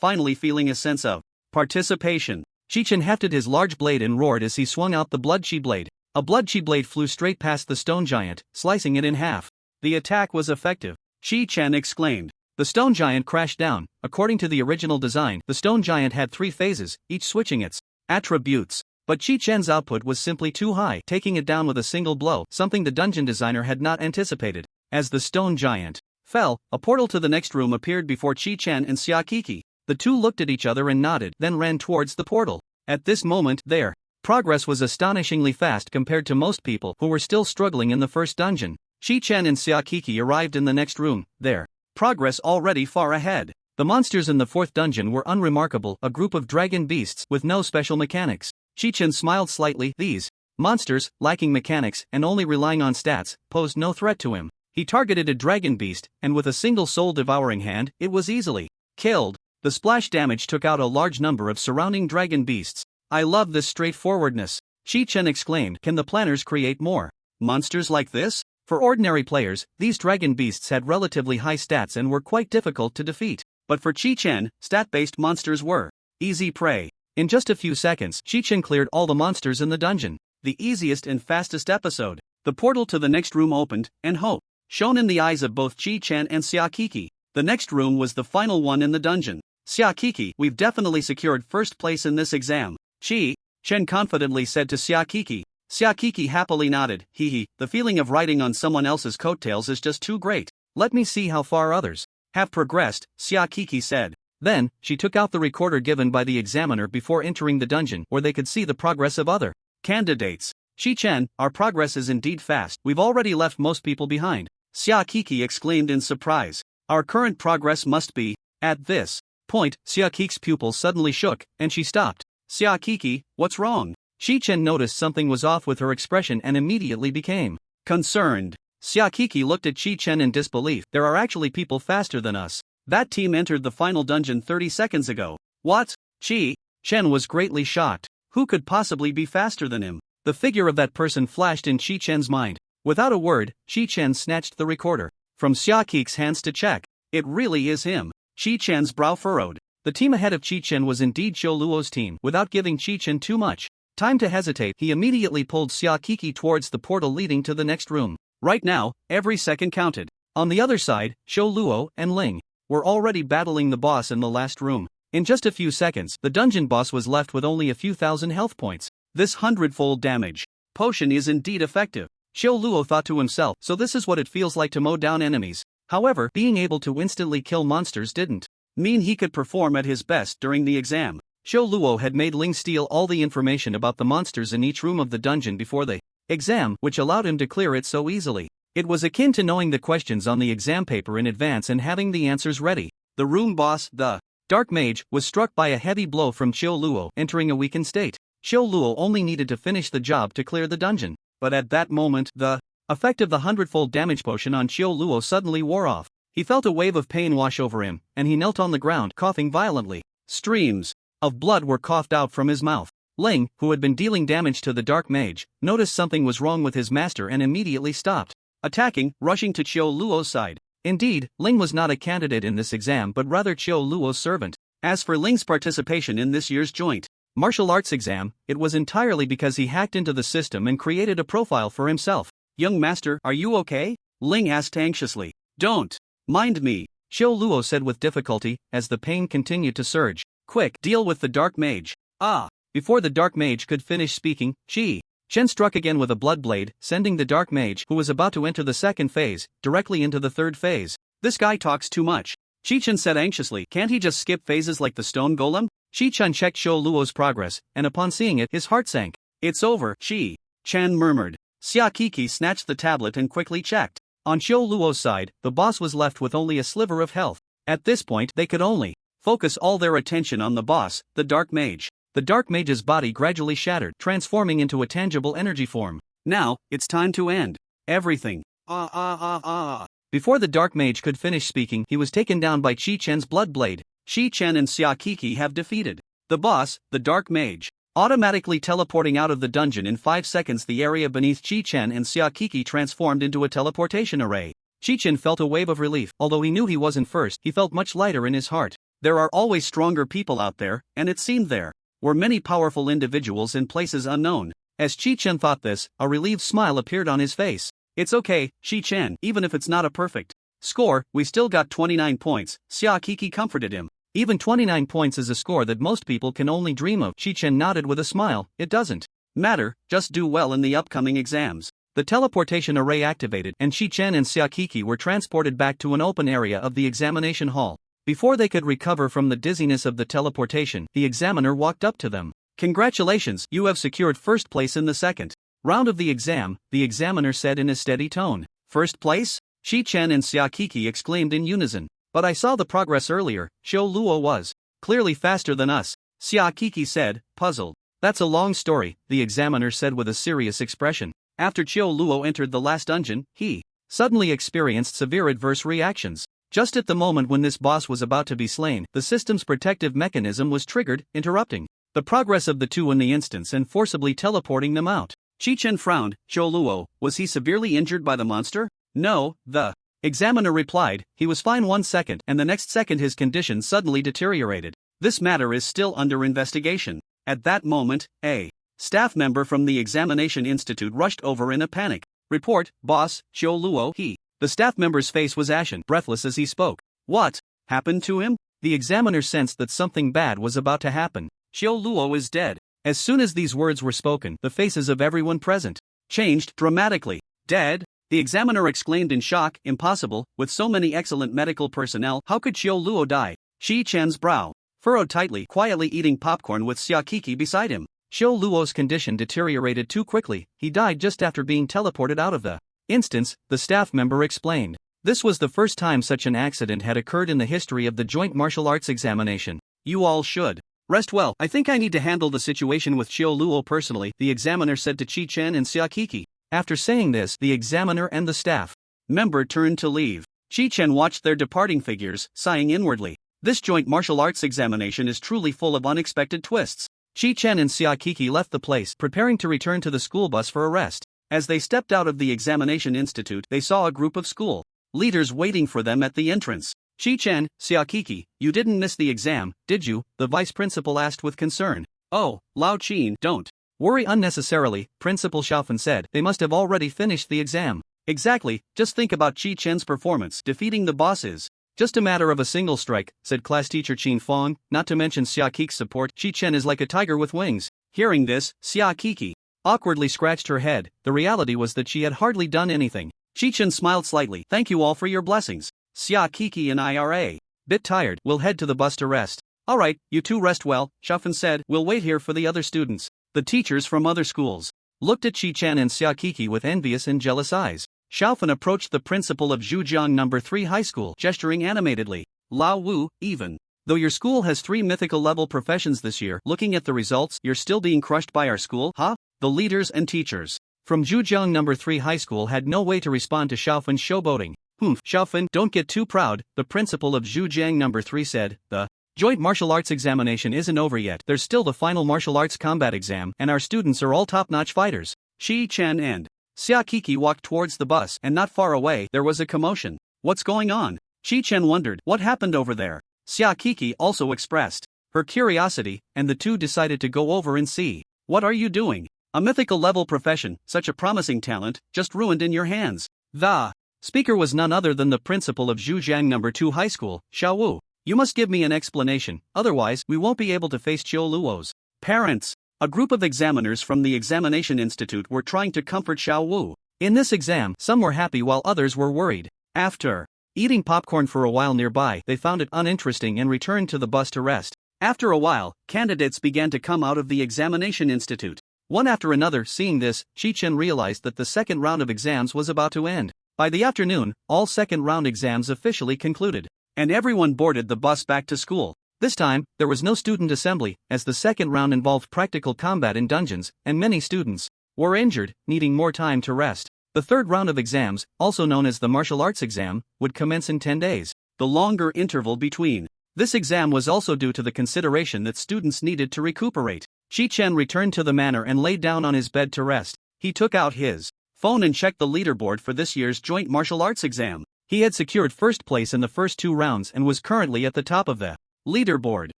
finally feeling a sense of participation. Chi Chen hefted his large blade and roared as he swung out the blood chi blade. A blood chi blade flew straight past the stone giant, slicing it in half. The attack was effective. Chi Chen exclaimed. The stone giant crashed down. According to the original design, the stone giant had 3 phases, each switching its attributes. But Chi Chen's output was simply too high, taking it down with a single blow, something the dungeon designer had not anticipated. As the stone giant fell, a portal to the next room appeared before Chi Chen and Xia Kiki. The two looked at each other and nodded, then ran towards the portal. At this moment, their progress was astonishingly fast compared to most people who were still struggling in the first dungeon. Chi Chen and Xia Kiki arrived in the next room, their progress already far ahead. The monsters in the 4th dungeon were unremarkable, a group of dragon beasts with no special mechanics. Chi Chen smiled slightly. These monsters, lacking mechanics and only relying on stats, posed no threat to him. He targeted a dragon beast, and with a single soul-devouring hand, it was easily killed. The splash damage took out a large number of surrounding dragon beasts. I love this straightforwardness. Chi Chen exclaimed. Can the planners create more monsters like this? For ordinary players, these dragon beasts had relatively high stats and were quite difficult to defeat. But for Chi Chen, stat-based monsters were easy prey. In just a few seconds, Chi Chen cleared all the monsters in the dungeon. The easiest and fastest episode. The portal to the next room opened, and hope shone in the eyes of both Chi Chen and Xia Kiki. The next room was the final one in the dungeon. Xia Kiki, we've definitely secured first place in this exam. Chi Chen confidently said to Xia Kiki. Xia Kiki happily nodded. Hee, the feeling of riding on someone else's coattails is just too great. Let me see how far others have progressed, Xia Kiki said. Then, she took out the recorder given by the examiner before entering the dungeon, where they could see the progress of other candidates. Chi Chen, our progress is indeed fast. We've already left most people behind. Xia Kiki exclaimed in surprise. Our current progress must be. At this point, Xia Kiki's pupils suddenly shook, and she stopped. Xia Kiki, what's wrong? Chi Chen noticed something was off with her expression and immediately became concerned. Xia Kiki looked at Chi Chen in disbelief. There are actually people faster than us. That team entered the final dungeon 30 seconds ago. What? Chi Chen was greatly shocked. Who could possibly be faster than him? The figure of that person flashed in Chi Chen's mind. Without a word, Chi Chen snatched the recorder from Xia Kiki's hands to check. It really is him. Chi Chen's brow furrowed. The team ahead of Chi Chen was indeed Xiao Luo's team. Without giving Chi Chen too much time to hesitate, he immediately pulled Xia Kiki towards the portal leading to the next room. Right now, every second counted. On the other side, Xiao Luo and Ling were already battling the boss in the last room. In just a few seconds, the dungeon boss was left with only a few thousand health points. This 100-fold damage potion is indeed effective. Xiao Luo thought to himself, so this is what it feels like to mow down enemies. However, being able to instantly kill monsters didn't mean he could perform at his best during the exam. Xiao Luo had made Ling steal all the information about the monsters in each room of the dungeon before the exam, which allowed him to clear it so easily. It was akin to knowing the questions on the exam paper in advance and having the answers ready. The room boss, the Dark Mage, was struck by a heavy blow from Xiao Luo, entering a weakened state. Xiao Luo only needed to finish the job to clear the dungeon. But at that moment, the effect of the 100-fold damage potion on Xiao Luo suddenly wore off. He felt a wave of pain wash over him, and he knelt on the ground, coughing violently. Streams of blood were coughed out from his mouth. Ling, who had been dealing damage to the Dark Mage, noticed something was wrong with his master and immediately stopped attacking, rushing to Xiao Luo's side. Indeed, Ling was not a candidate in this exam but rather Xiao Luo's servant. As for Ling's participation in this year's joint martial arts exam, it was entirely because he hacked into the system and created a profile for himself. Young master, are you okay? Ling asked anxiously. Don't mind me, Xiao Luo said with difficulty, as the pain continued to surge. Quick, deal with the Dark Mage. Ah! Before the Dark Mage could finish speaking, Chi Chen struck again with a blood blade, sending the Dark Mage, who was about to enter the second phase, directly into the third phase. This guy talks too much, Chi Chen said anxiously. Can't he just skip phases like the stone golem? Chi Chen checked Xiao Luo's progress, and upon seeing it, his heart sank. It's over, Chi Chan murmured. Xiaokiki snatched the tablet and quickly checked. On Xiao Luo's side, the boss was left with only a sliver of health. At this point, they could only focus all their attention on the boss, the Dark Mage. The Dark Mage's body gradually shattered, transforming into a tangible energy form. Now, it's time to end everything. Before the Dark Mage could finish speaking, he was taken down by Qi Chen's blood blade. Qi Chen and Xiaokiki have defeated the boss, the Dark Mage. Automatically teleporting out of the dungeon in 5 seconds, the area beneath Qi Chen and Xiaokiki transformed into a teleportation array. Qi Chen felt a wave of relief. Although he knew he wasn't first, he felt much lighter in his heart. There are always stronger people out there, and it seemed there were many powerful individuals in places unknown. As Qi Chen thought this, a relieved smile appeared on his face. It's okay, Qi Chen, even if it's not a perfect score, we still got 29 points, Xiaokiki comforted him. Even 29 points is a score that most people can only dream of. Qi Chen nodded with a smile. It doesn't matter, just do well in the upcoming exams. The teleportation array activated, and Qi Chen and Xiaokiki were transported back to an open area of the examination hall. Before they could recover from the dizziness of the teleportation, the examiner walked up to them. Congratulations, you have secured first place in the second round of the exam, the examiner said in a steady tone. First place? Qi Chen and Xiaokiki exclaimed in unison. But I saw the progress earlier. Xiao Luo was clearly faster than us, Xiaokiki said, puzzled. That's a long story, the examiner said with a serious expression. After Xiao Luo entered the last dungeon, he suddenly experienced severe adverse reactions. Just at the moment when this boss was about to be slain, the system's protective mechanism was triggered, interrupting the progress of the two in the instance and forcibly teleporting them out. Qi Chen frowned. Xiao Luo, was he severely injured by the monster? No, the examiner replied. He was fine 1 second, and the next second his condition suddenly deteriorated. This matter is still under investigation. At that moment, a staff member from the Examination Institute rushed over in a panic. Report, boss, Xiao Luo, The staff member's face was ashen, breathless as he spoke. What happened to him? The examiner sensed that something bad was about to happen. Xiao Luo is dead. As soon as these words were spoken, the faces of everyone present changed dramatically. Dead? The examiner exclaimed in shock. Impossible, with so many excellent medical personnel, how could Xiao Luo die? Qi Chen's brow furrowed tightly, quietly eating popcorn with Xiaokiki beside him. Xiao Luo's condition deteriorated too quickly. He died just after being teleported out of the instance, the staff member explained. This was the first time such an accident had occurred in the history of the joint martial arts examination. You all should rest well. I think I need to handle the situation with Xiao Luo personally, the examiner said to Qi Chen and Xiaokiki. After saying this, the examiner and the staff member turned to leave. Qi Chen watched their departing figures, sighing inwardly. This joint martial arts examination is truly full of unexpected twists. Qi Chen and Xiaokiki left the place, preparing to return to the school bus for a rest. As they stepped out of the Examination Institute, they saw a group of school leaders waiting for them at the entrance. Qi Chen, Xiaokiki, you didn't miss the exam, did you? The vice principal asked with concern. Oh, Lao Qin, don't worry unnecessarily, Principal Xiaofan said. They must have already finished the exam. Exactly, just think about Qi Chen's performance. Defeating the boss is just a matter of a single strike, said class teacher Qin Fong, not to mention Xiaokiki's support. Qi Chen is like a tiger with wings. Hearing this, Xiaokiki awkwardly scratched her head. The reality was that she had hardly done anything. Qi Chen smiled slightly. Thank you all for your blessings. Xiaokiki and I are a bit tired. We'll head to the bus to rest. Alright, you two rest well, Xiaofan said. We'll wait here for the other students. The teachers from other schools looked at Qi Chen and Xiaokiki with envious and jealous eyes. Xiaofan approached the principal of Zhujiang No. 3 High School, gesturing animatedly. Lao Wu, even though your school has 3 mythical level professions this year, looking at the results, you're still being crushed by our school, huh? The leaders and teachers from Zhujiang No. 3 High School had no way to respond to Xiaofan's showboating. Xiaofan, don't get too proud, the principal of Zhujiang No. 3 said. The joint martial arts examination isn't over yet. There's still the final martial arts combat exam, and our students are all top-notch fighters. Qi Chen and Xiaokiki walked towards the bus, and not far away, there was a commotion. What's going on? Qi Chen wondered. What happened over there? Xiaokiki also expressed her curiosity, and the two decided to go over and see. What are you doing? A mythical level profession, such a promising talent, just ruined in your hands. The speaker was none other than the principal of Zhujiang No. 2 High School, Xiao Wu. You must give me an explanation, otherwise we won't be able to face Xiao Luo's parents. A group of examiners from the Examination Institute were trying to comfort Xiao Wu. In this exam, some were happy while others were worried. After eating popcorn for a while nearby, they found it uninteresting and returned to the bus to rest. After a while, candidates began to come out of the Examination Institute. One after another. Seeing this, Chi-Chen realized that the second round of exams was about to end. By the afternoon, all second round exams officially concluded, and everyone boarded the bus back to school. This time, there was no student assembly, as the second round involved practical combat in dungeons, and many students were injured, needing more time to rest. The third round of exams, also known as the martial arts exam, would commence in 10 days. The longer interval between this exam was also due to the consideration that students needed to recuperate. Chi-Chen returned to the manor and laid down on his bed to rest. He took out his phone and checked the leaderboard for this year's joint martial arts exam. He had secured first place in the first 2 rounds and was currently at the top of the leaderboard.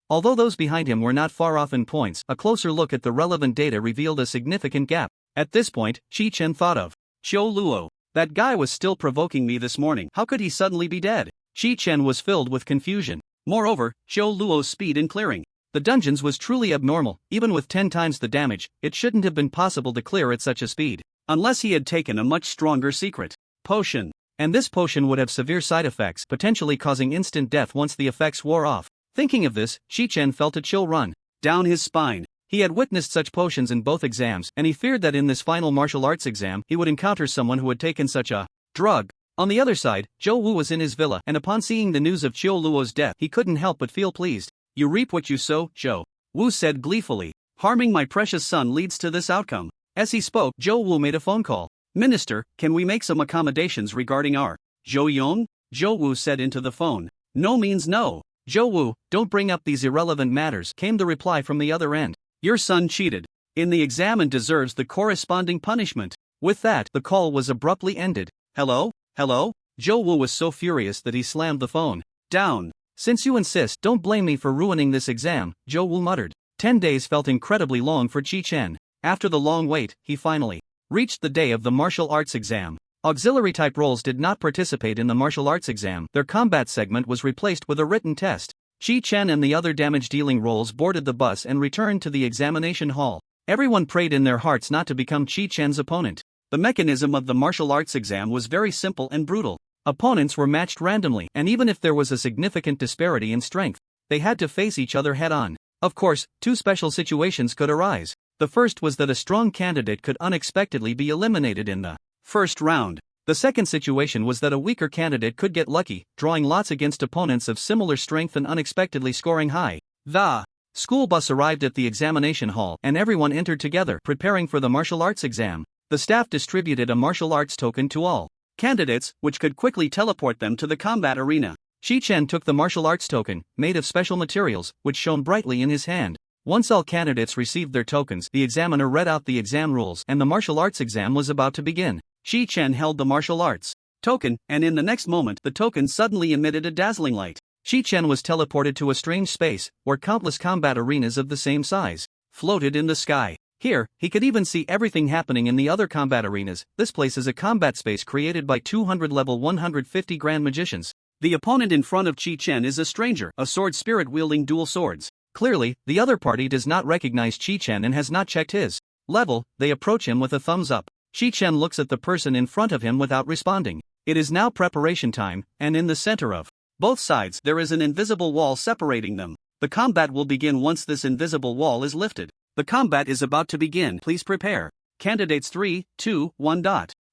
Although those behind him were not far off in points, a closer look at the relevant data revealed a significant gap. At this point, Chi-Chen thought of Qiu Luo. That guy was still provoking me this morning. How could he suddenly be dead? Chi-Chen was filled with confusion. Moreover, Qiu Luo's speed in clearing the dungeons was truly abnormal. Even with 10 times the damage, it shouldn't have been possible to clear at such a speed, unless he had taken a much stronger secret potion. And this potion would have severe side effects, potentially causing instant death once the effects wore off. Thinking of this, Chi-Chen felt a chill run down his spine. He had witnessed such potions in both exams, and he feared that in this final martial arts exam he would encounter someone who had taken such a drug. On the other side, Zhou Wu was in his villa, and upon seeing the news of Qiu Luo's death he couldn't help but feel pleased. You reap what you sow, Zhou Wu said gleefully. Harming my precious son leads to this outcome. As he spoke, Zhou Wu made a phone call. Minister, can we make some accommodations regarding our Zhou Yong? Zhou Wu said into the phone. No means no. Zhou Wu, don't bring up these irrelevant matters, came the reply from the other end. Your son cheated in the exam and deserves the corresponding punishment. With that, the call was abruptly ended. Hello? Hello? Zhou Wu was so furious that he slammed the phone down. Since you insist, don't blame me for ruining this exam, Zhou Wu muttered. 10 days felt incredibly long for Chi-Chen. After the long wait, he finally reached the day of the martial arts exam. Auxiliary type roles did not participate in the martial arts exam. Their combat segment was replaced with a written test. Chi-Chen and the other damage-dealing roles boarded the bus and returned to the examination hall. Everyone prayed in their hearts not to become Chi-Chen's opponent. The mechanism of the martial arts exam was very simple and brutal. Opponents were matched randomly, and even if there was a significant disparity in strength, they had to face each other head-on. Of course, 2 special situations could arise. The first was that a strong candidate could unexpectedly be eliminated in the first round. The second situation was that a weaker candidate could get lucky, drawing lots against opponents of similar strength and unexpectedly scoring high. The school bus arrived at the examination hall, and everyone entered together, preparing for the martial arts exam. The staff distributed a martial arts token to all candidates, which could quickly teleport them to the combat arena. Chi-Chen took the martial arts token, made of special materials, which shone brightly in his hand. Once all candidates received their tokens, the examiner read out the exam rules, and the martial arts exam was about to begin. Chi-Chen held the martial arts token, and in the next moment, the token suddenly emitted a dazzling light. Chi-Chen was teleported to a strange space, where countless combat arenas of the same size floated in the sky. Here, he could even see everything happening in the other combat arenas. This place is a combat space created by 200 level 150 grand magicians. The opponent in front of Chi-Chen is a stranger, a sword spirit wielding dual swords. Clearly, the other party does not recognize Chi-Chen and has not checked his level. They approach him with a thumbs up. Chi-Chen looks at the person in front of him without responding. It is now preparation time, and in the center of both sides there is an invisible wall separating them. The combat will begin once this invisible wall is lifted. The combat is about to begin. Please prepare. Candidates 3, 2, 1.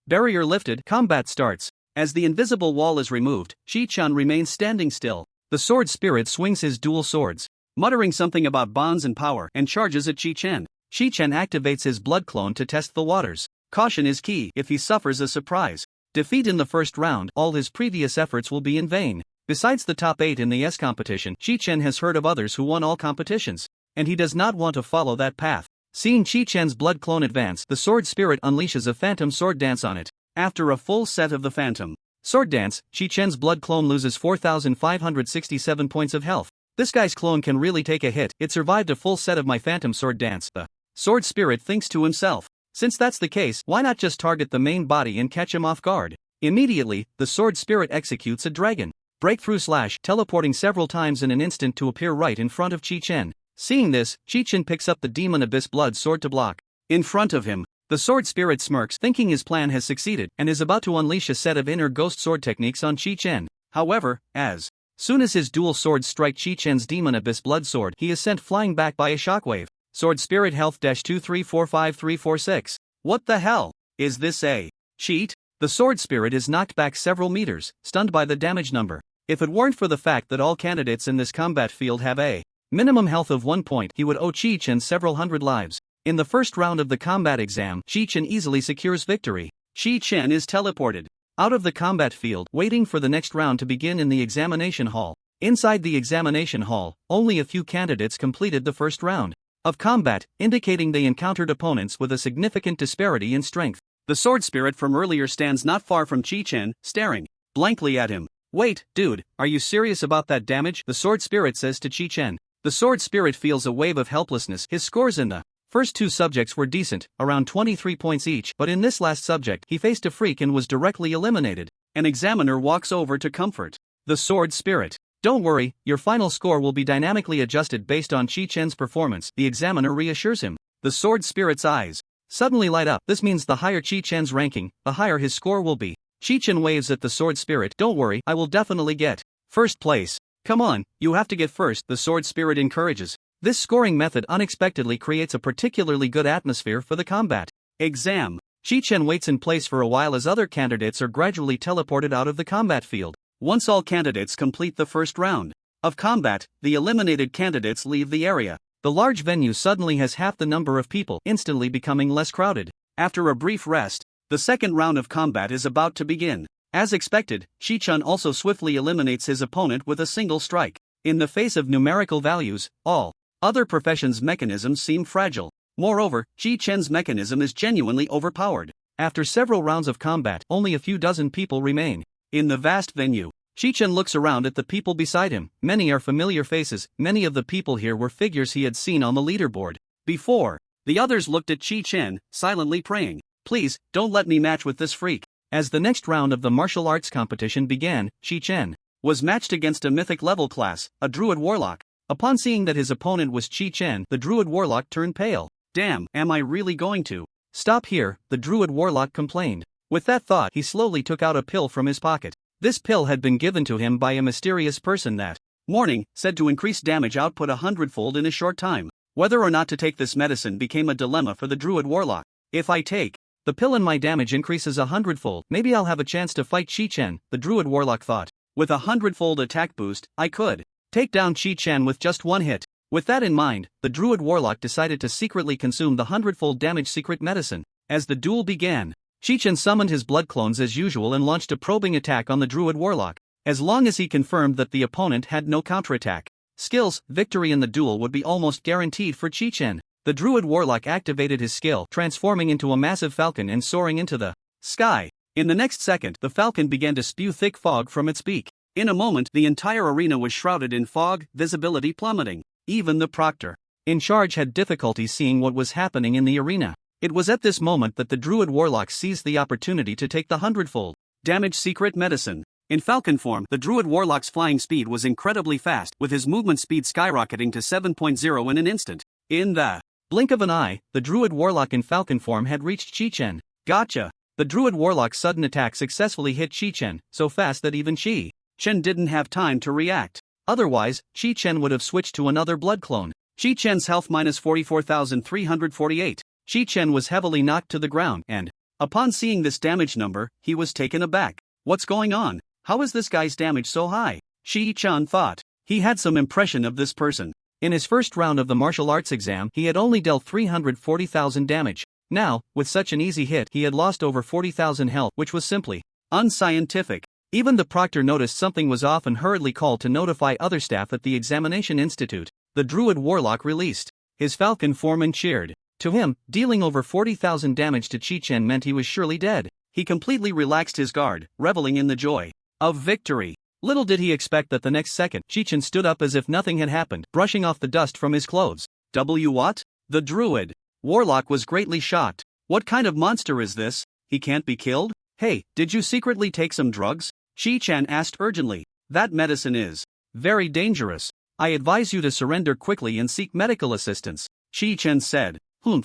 Barrier lifted. Combat starts. As the invisible wall is removed, Chi-Chen remains standing still. The sword spirit swings his dual swords, muttering something about bonds and power, and charges at Chi-Chen. Chi-Chen activates his blood clone to test the waters. Caution is key. If he suffers a surprise defeat in the first round, all his previous efforts will be in vain. Besides the top 8 in the S competition, Chi-Chen has heard of others who won all competitions, and he does not want to follow that path. Seeing Chi-Chen's blood clone advance, the sword spirit unleashes a phantom sword dance on it. After a full set of the phantom sword dance, Chi-Chen's blood clone loses 4,567 points of health. This guy's clone can really take a hit. It survived a full set of my phantom sword dance. The sword spirit thinks to himself. Since that's the case, why not just target the main body and catch him off guard? Immediately, the sword spirit executes a dragon breakthrough slash, teleporting several times in an instant to appear right in front of Chi-Chen. Seeing this, Chi-Chen picks up the demon abyss blood sword to block. In front of him, the sword spirit smirks, thinking his plan has succeeded, and is about to unleash a set of inner ghost sword techniques on Chi-Chen. However, as soon as his dual swords strike Chi-Chen's demon abyss blood sword, he is sent flying back by a shockwave. Sword Spirit Health 2345346. What the hell? Is this a cheat? The Sword Spirit is knocked back several meters, stunned by the damage number. If it weren't for the fact that all candidates in this combat field have a minimum health of 1 point, he would owe Chi-Chen several hundred lives. In the first round of the combat exam, Chi-Chen easily secures victory. Chi-Chen is teleported out of the combat field, waiting for the next round to begin in the examination hall. Inside the examination hall, only a few candidates completed the first round of combat, indicating they encountered opponents with a significant disparity in strength. The Sword Spirit from earlier stands not far from Chi-Chen, staring blankly at him. Wait, dude, are you serious about that damage? The Sword Spirit says to Chi-Chen. The Sword Spirit feels a wave of helplessness. His scores in the first two subjects were decent, around 23 points each, but in this last subject he faced a freak and was directly eliminated. An examiner walks over to comfort the Sword Spirit. Don't worry, your final score will be dynamically adjusted based on Chi-Chen's performance, the examiner reassures him. The Sword Spirit's eyes suddenly light up. This means the higher Chi-Chen's ranking, the higher his score will be. Chi-Chen waves at the Sword Spirit. Don't worry, I will definitely get first place. Come on, you have to get first, the Sword Spirit encourages. This scoring method unexpectedly creates a particularly good atmosphere for the combat exam. Chi-Chen waits in place for a while as other candidates are gradually teleported out of the combat field. Once all candidates complete the first round of combat, the eliminated candidates leave the area. The large venue suddenly has half the number of people, instantly becoming less crowded. After a brief rest, the second round of combat is about to begin. As expected, Chi-Chen also swiftly eliminates his opponent with a single strike. In the face of numerical values, all other professions' mechanisms seem fragile. Moreover, Chi-Chen's mechanism is genuinely overpowered. After several rounds of combat, only a few dozen people remain in the vast venue. Chi-Chen looks around at the people beside him. Many are familiar faces. Many of the people here were figures he had seen on the leaderboard before. The others looked at Chi-Chen, silently praying, "Please, don't let me match with this freak." As the next round of the martial arts competition began, Chi-Chen was matched against a mythic level class, a druid warlock. Upon seeing that his opponent was Chi-Chen, the druid warlock turned pale. Damn, am I really going to stop here? The druid warlock complained. With that thought, he slowly took out a pill from his pocket. This pill had been given to him by a mysterious person that morning, said to increase damage output 100-fold in a short time. Whether or not to take this medicine became a dilemma for the druid warlock. If I take the pill and my damage increases 100-fold, maybe I'll have a chance to fight Chi-Chen, the druid warlock thought. With a 100-fold attack boost, I could take down Chi-Chen with just one hit. With that in mind, the druid warlock decided to secretly consume the 100-fold damage secret medicine. As the duel began, Chi-Chen summoned his blood clones as usual and launched a probing attack on the druid warlock. As long as he confirmed that the opponent had no counterattack skills, victory in the duel would be almost guaranteed for Chi-Chen. The druid warlock activated his skill, transforming into a massive falcon and soaring into the sky. In the next second, the falcon began to spew thick fog from its beak. In a moment, the entire arena was shrouded in fog, visibility plummeting. Even the proctor in charge had difficulty seeing what was happening in the arena. It was at this moment that the druid warlock seized the opportunity to take the 100-fold damage secret medicine. In falcon form, the druid warlock's flying speed was incredibly fast, with his movement speed skyrocketing to 7.0 in an instant. In the blink of an eye, the druid warlock in falcon form had reached Chi-Chen. Gotcha! The druid warlock's sudden attack successfully hit Chi-Chen, so fast that even Chi-Chen didn't have time to react. Otherwise, Chi-Chen would have switched to another blood clone. Chi-Chen's health minus 44,348. Chi-Chen was heavily knocked to the ground, and, upon seeing this damage number, he was taken aback. What's going on? How is this guy's damage so high? Chi-Chen thought. He had some impression of this person. In his first round of the martial arts exam, he had only dealt 340,000 damage. Now, with such an easy hit, he had lost over 40,000 health, which was simply unscientific. Even the proctor noticed something was off and hurriedly called to notify other staff at the examination institute. The druid warlock released his falcon form and cheered. To him, dealing over 40,000 damage to Chi-Chen meant he was surely dead. He completely relaxed his guard, reveling in the joy of victory. Little did he expect that the next second, Chi-Chen stood up as if nothing had happened, brushing off the dust from his clothes. What? The druid warlock was greatly shocked. What kind of monster is this? He can't be killed? Hey, did you secretly take some drugs? Chi-Chen asked urgently. That medicine is very dangerous. I advise you to surrender quickly and seek medical assistance. Chi-Chen said.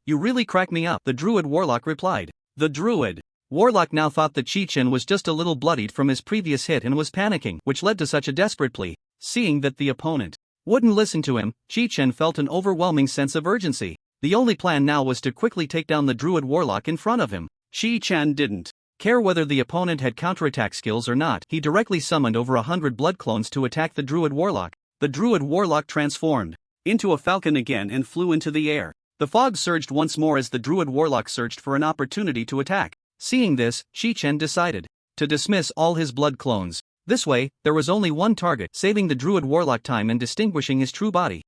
You really crack me up, the druid warlock replied. The druid warlock now thought that Chi-Chen was just a little bloodied from his previous hit and was panicking, which led to such a desperate plea. Seeing that the opponent wouldn't listen to him. Chi-Chen felt an overwhelming sense of urgency. The only plan now was to quickly take down the Druid Warlock in front of him. Chi-Chen didn't care whether the opponent had counterattack skills or not. He directly summoned over 100 blood clones to attack the Druid Warlock. The Druid Warlock transformed into a falcon again and flew into the air. The fog surged once more as the Druid Warlock searched for an opportunity to attack. Seeing this, Chi-Chen decided to dismiss all his blood clones. This way, there was only one target, saving the Druid Warlock time and distinguishing his true body.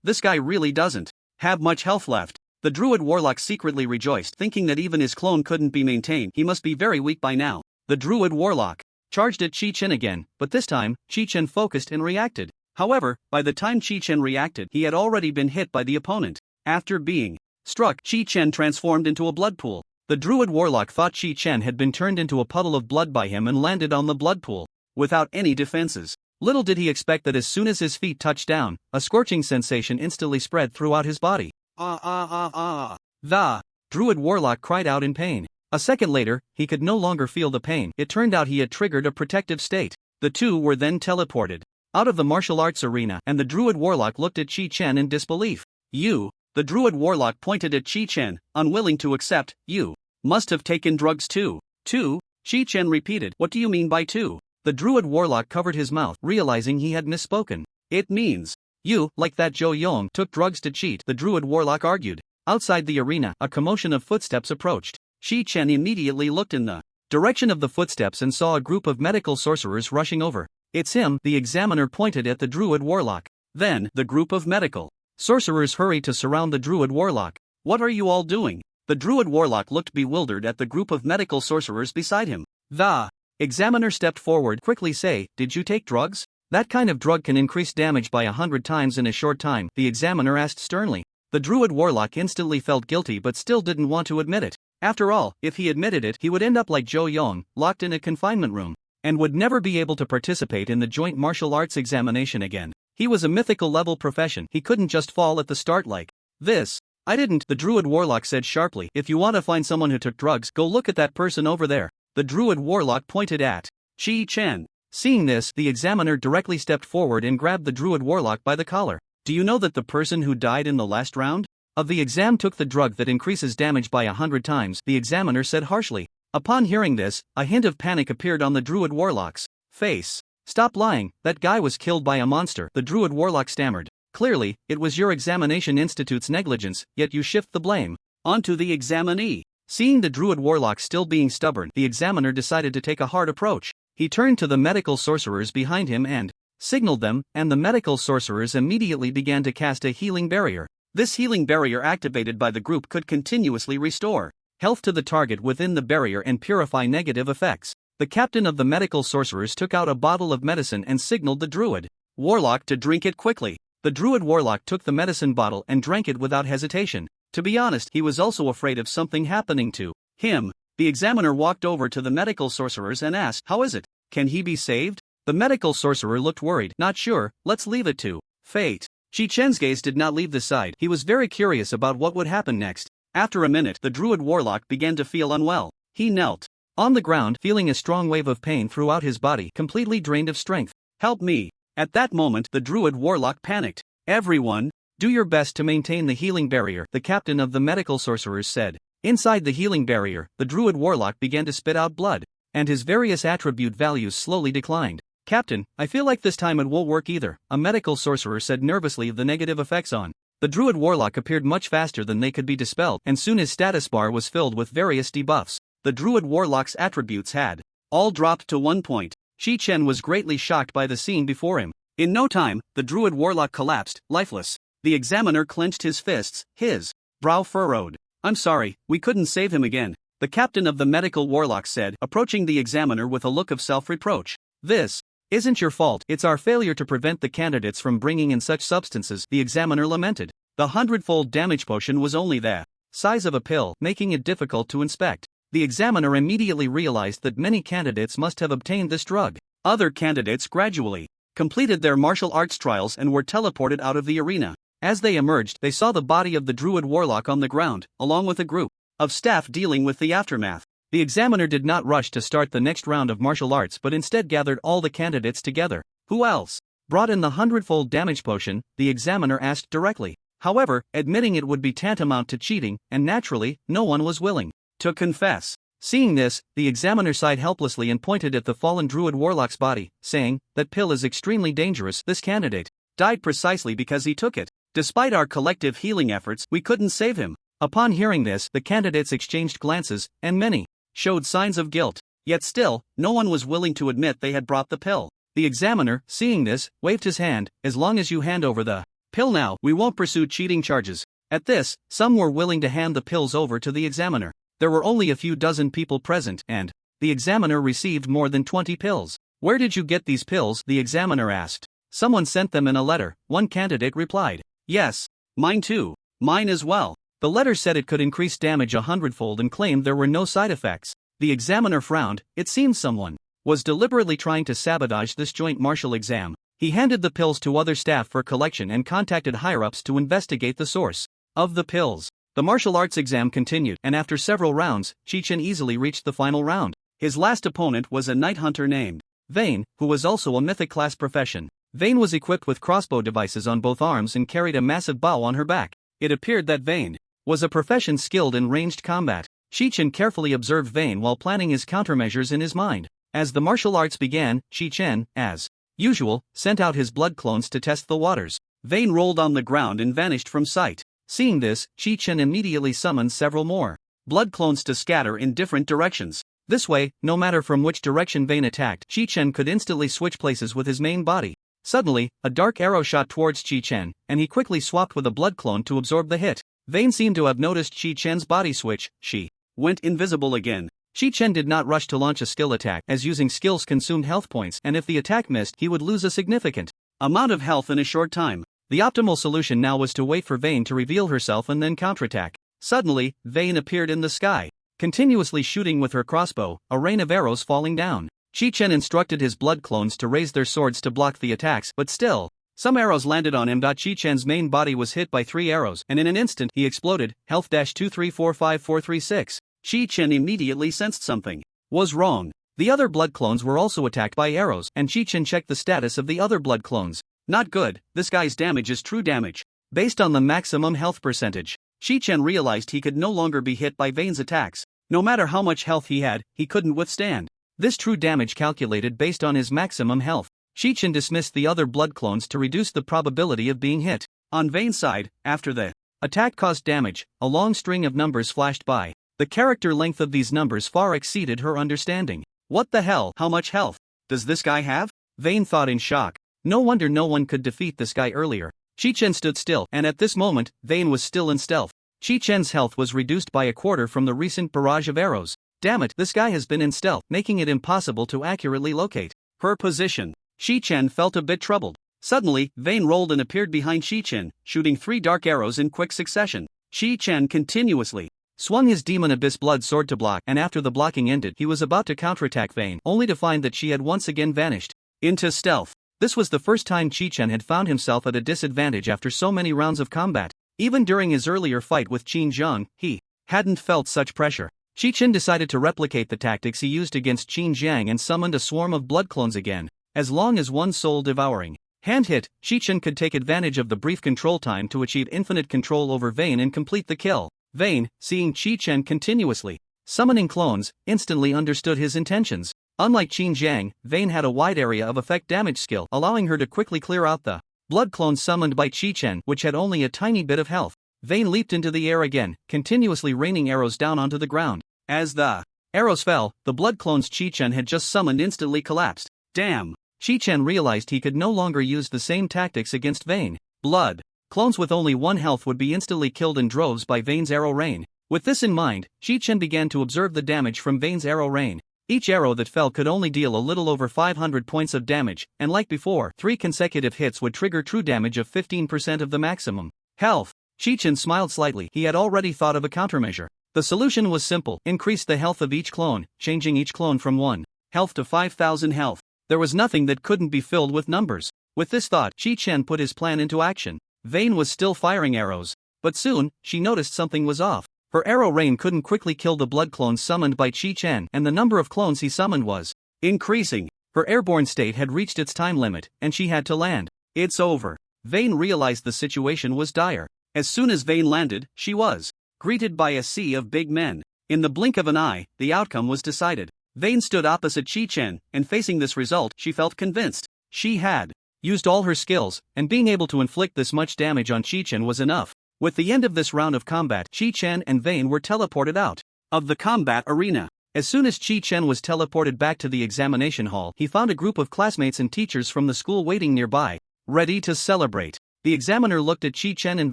This guy really doesn't have much health left. The Druid Warlock secretly rejoiced, thinking that even his clone couldn't be maintained. He must be very weak by now. The Druid Warlock charged at Chi-Chen again, but this time, Chi-Chen focused and reacted. However, by the time Chi-Chen reacted, he had already been hit by the opponent. After being struck, Chi-Chen transformed into a blood pool. The Druid Warlock thought Chi-Chen had been turned into a puddle of blood by him and landed on the blood pool without any defenses. Little did he expect that as soon as his feet touched down, a scorching sensation instantly spread throughout his body. The Druid Warlock cried out in pain. A second later, he could no longer feel the pain. It turned out he had triggered a protective state. The two were then teleported out of the martial arts arena, and the Druid Warlock looked at Chi-Chen in disbelief. The Druid Warlock pointed at Chi-Chen, unwilling to accept. You must have taken drugs too. Chi-Chen repeated. What do you mean by two? The Druid Warlock covered his mouth, realizing he had misspoken. It means you, like that Jo Yong, took drugs to cheat, the Druid Warlock argued. Outside the arena, a commotion of footsteps approached. Chi-Chen immediately looked in the direction of the footsteps and saw a group of medical sorcerers rushing over. It's him, the examiner pointed at the Druid Warlock. Then, the group of medical sorcerers hurried to surround the Druid Warlock. What are you all doing? The Druid Warlock looked bewildered at the group of medical sorcerers beside him. The examiner stepped forward. Quickly say, did you take drugs? That kind of drug can increase damage by 100 times in a short time, the examiner asked sternly. The Druid Warlock instantly felt guilty but still didn't want to admit it. After all, if he admitted it, he would end up like Jo Yong, locked in a confinement room, and would never be able to participate in the joint martial arts examination again. He was a mythical level profession. He couldn't just fall at the start like this. I didn't, the Druid Warlock said sharply. If you want to find someone who took drugs, go look at that person over there. The Druid Warlock pointed at Chi-Chen. Seeing this, the examiner directly stepped forward and grabbed the Druid Warlock by the collar. Do you know that the person who died in the last round of the exam took the drug that increases damage by 100 times, the examiner said harshly. Upon hearing this, a hint of panic appeared on the Druid Warlock's face. Stop lying, that guy was killed by a monster, the Druid Warlock stammered. Clearly, it was your examination institute's negligence, yet you shift the blame onto the examinee. Seeing the Druid Warlock still being stubborn, the examiner decided to take a hard approach. He turned to the medical sorcerers behind him and signaled them, and the medical sorcerers immediately began to cast a healing barrier. This healing barrier activated by the group could continuously restore health to the target within the barrier and purify negative effects. The captain of the medical sorcerers took out a bottle of medicine and signaled the Druid Warlock to drink it quickly. The Druid Warlock took the medicine bottle and drank it without hesitation. To be honest, he was also afraid of something happening to him. The examiner walked over to the medical sorcerers and asked, how is it? Can he be saved? The medical sorcerer looked worried. Not sure, let's leave it to fate. Chi-Chen's gaze did not leave the side. He was very curious about what would happen next. After a minute, the Druid Warlock began to feel unwell. He knelt on the ground, feeling a strong wave of pain throughout his body, completely drained of strength. Help me. At that moment, the Druid Warlock panicked. Everyone, do your best to maintain the healing barrier, the captain of the medical sorcerers said. Inside the healing barrier, the Druid Warlock began to spit out blood, and his various attribute values slowly declined. Captain, I feel like this time it won't work either, a medical sorcerer said nervously. The negative effects on the Druid Warlock appeared much faster than they could be dispelled, and soon his status bar was filled with various debuffs. The Druid Warlock's attributes had all dropped to 1 point. Chi-Chen was greatly shocked by the scene before him. In no time, the Druid Warlock collapsed, lifeless. The examiner clenched his fists, his brow furrowed. I'm sorry, we couldn't save him again, the captain of the medical warlock said, approaching the examiner with a look of self-reproach. This isn't your fault, it's our failure to prevent the candidates from bringing in such substances, the examiner lamented. The 100-fold damage potion was only the size of a pill, making it difficult to inspect. The examiner immediately realized that many candidates must have obtained this drug. Other candidates gradually completed their martial arts trials and were teleported out of the arena. As they emerged, they saw the body of the Druid Warlock on the ground, along with a group of staff dealing with the aftermath. The examiner did not rush to start the next round of martial arts but instead gathered all the candidates together. Who else brought in the 100-fold damage potion, the examiner asked directly. However, admitting it would be tantamount to cheating, and naturally, no one was willing to confess. Seeing this, the examiner sighed helplessly and pointed at the fallen druid warlock's body, saying, "That pill is extremely dangerous. This candidate died precisely because he took it. Despite our collective healing efforts, we couldn't save him." Upon hearing this, the candidates exchanged glances, and many showed signs of guilt. Yet still, no one was willing to admit they had brought the pill. The examiner, seeing this, waved his hand. "As long as you hand over the pill now, we won't pursue cheating charges." At this, some were willing to hand the pills over to the examiner. There were only a few dozen people present, and the examiner received more than 20 pills. "Where did you get these pills?" the examiner asked. "Someone sent them in a letter," one candidate replied. "Yes, mine too. Mine as well." The letter said it could increase damage 100-fold and claimed there were no side effects. The examiner frowned. It seemed someone was deliberately trying to sabotage this joint martial exam. He handed the pills to other staff for collection and contacted higher-ups to investigate the source of the pills. The martial arts exam continued, and after several rounds, Chi-Chen easily reached the final round. His last opponent was a knight hunter named Vane, who was also a mythic class profession. Vane was equipped with crossbow devices on both arms and carried a massive bow on her back. It appeared that Vane was a profession skilled in ranged combat. Chi-Chen carefully observed Vane while planning his countermeasures in his mind. As the martial arts began, Chi-Chen, as usual, sent out his blood clones to test the waters. Vane rolled on the ground and vanished from sight. Seeing this, Chi-Chen immediately summoned several more blood clones to scatter in different directions. This way, no matter from which direction Vane attacked, Chi-Chen could instantly switch places with his main body. Suddenly, a dark arrow shot towards Chi-Chen, and he quickly swapped with a blood clone to absorb the hit. Vane seemed to have noticed Chi-Chen's body switch. She went invisible again. Chi-Chen did not rush to launch a skill attack, as using skills consumed health points, and if the attack missed, he would lose a significant amount of health in a short time. The optimal solution now was to wait for Vane to reveal herself and then counterattack. Suddenly, Vane appeared in the sky, continuously shooting with her crossbow, a rain of arrows falling down. Chi-Chen instructed his blood clones to raise their swords to block the attacks, but still, some arrows landed on him. Chi-Chen's main body was hit by 3 arrows, and in an instant, he exploded. Health-2345436. Chi-Chen immediately sensed something was wrong. The other blood clones were also attacked by arrows, and Chi-Chen checked the status of the other blood clones. Not good. This guy's damage is true damage. Based on the maximum health percentage, Chi-Chen realized he could no longer be hit by Vane's attacks. No matter how much health he had, he couldn't withstand this true damage calculated based on his maximum health. Chi-Chen dismissed the other blood clones to reduce the probability of being hit. On Vane's side, after the attack caused damage, a long string of numbers flashed by. The character length of these numbers far exceeded her understanding. What the hell? How much health does this guy have? Vane thought in shock. No wonder no one could defeat this guy earlier. Chi-Chen stood still, and at this moment, Vane was still in stealth. Chi-Chen's health was reduced by a quarter from the recent barrage of arrows. Damn it, this guy has been in stealth, making it impossible to accurately locate her position. Chi-Chen felt a bit troubled. Suddenly, Vane rolled and appeared behind Chi-Chen, shooting 3 dark arrows in quick succession. Chi-Chen continuously swung his Demon Abyss Blood Sword to block, and after the blocking ended, he was about to counterattack Vane, only to find that she had once again vanished into stealth. This was the first time Chi-Chen had found himself at a disadvantage after so many rounds of combat. Even during his earlier fight with Qin Zhang, he hadn't felt such pressure. Chi-Chen decided to replicate the tactics he used against Qin Zhang and summoned a swarm of blood clones again. As long as one soul-devouring hand hit, Chi-Chen could take advantage of the brief control time to achieve infinite control over Vane and complete the kill. Vane, seeing Chi-Chen continuously summoning clones, instantly understood his intentions. Unlike Qin Zhang, Vane had a wide area of effect damage skill, allowing her to quickly clear out the blood clones summoned by Chi-Chen, which had only a tiny bit of health. Vane leaped into the air again, continuously raining arrows down onto the ground. As the arrows fell, the blood clones Chi-Chen had just summoned instantly collapsed. Damn! Chi-Chen realized he could no longer use the same tactics against Vane. Blood clones with only 1 health would be instantly killed in droves by Vane's arrow rain. With this in mind, Chi-Chen began to observe the damage from Vane's arrow rain. Each arrow that fell could only deal a little over 500 points of damage, and like before, 3 consecutive hits would trigger true damage of 15% of the maximum health. Chi-Chen smiled slightly. He had already thought of a countermeasure. The solution was simple: increase the health of each clone, changing each clone from 1 health to 5,000 health. There was nothing that couldn't be filled with numbers. With this thought, Chi-Chen put his plan into action. Vane was still firing arrows, but soon, she noticed something was off. Her arrow rain couldn't quickly kill the blood clones summoned by Chi-Chen, and the number of clones he summoned was increasing. Her airborne state had reached its time limit, and she had to land. It's over. Vane realized the situation was dire. As soon as Vane landed, she was greeted by a sea of big men. In the blink of an eye, the outcome was decided. Vane stood opposite Chi-Chen, and facing this result, she felt convinced. She had used all her skills, and being able to inflict this much damage on Chi-Chen was enough. With the end of this round of combat, Chi-Chen and Vane were teleported out of the combat arena. As soon as Chi-Chen was teleported back to the examination hall, he found a group of classmates and teachers from the school waiting nearby, ready to celebrate. The examiner looked at Chi-Chen and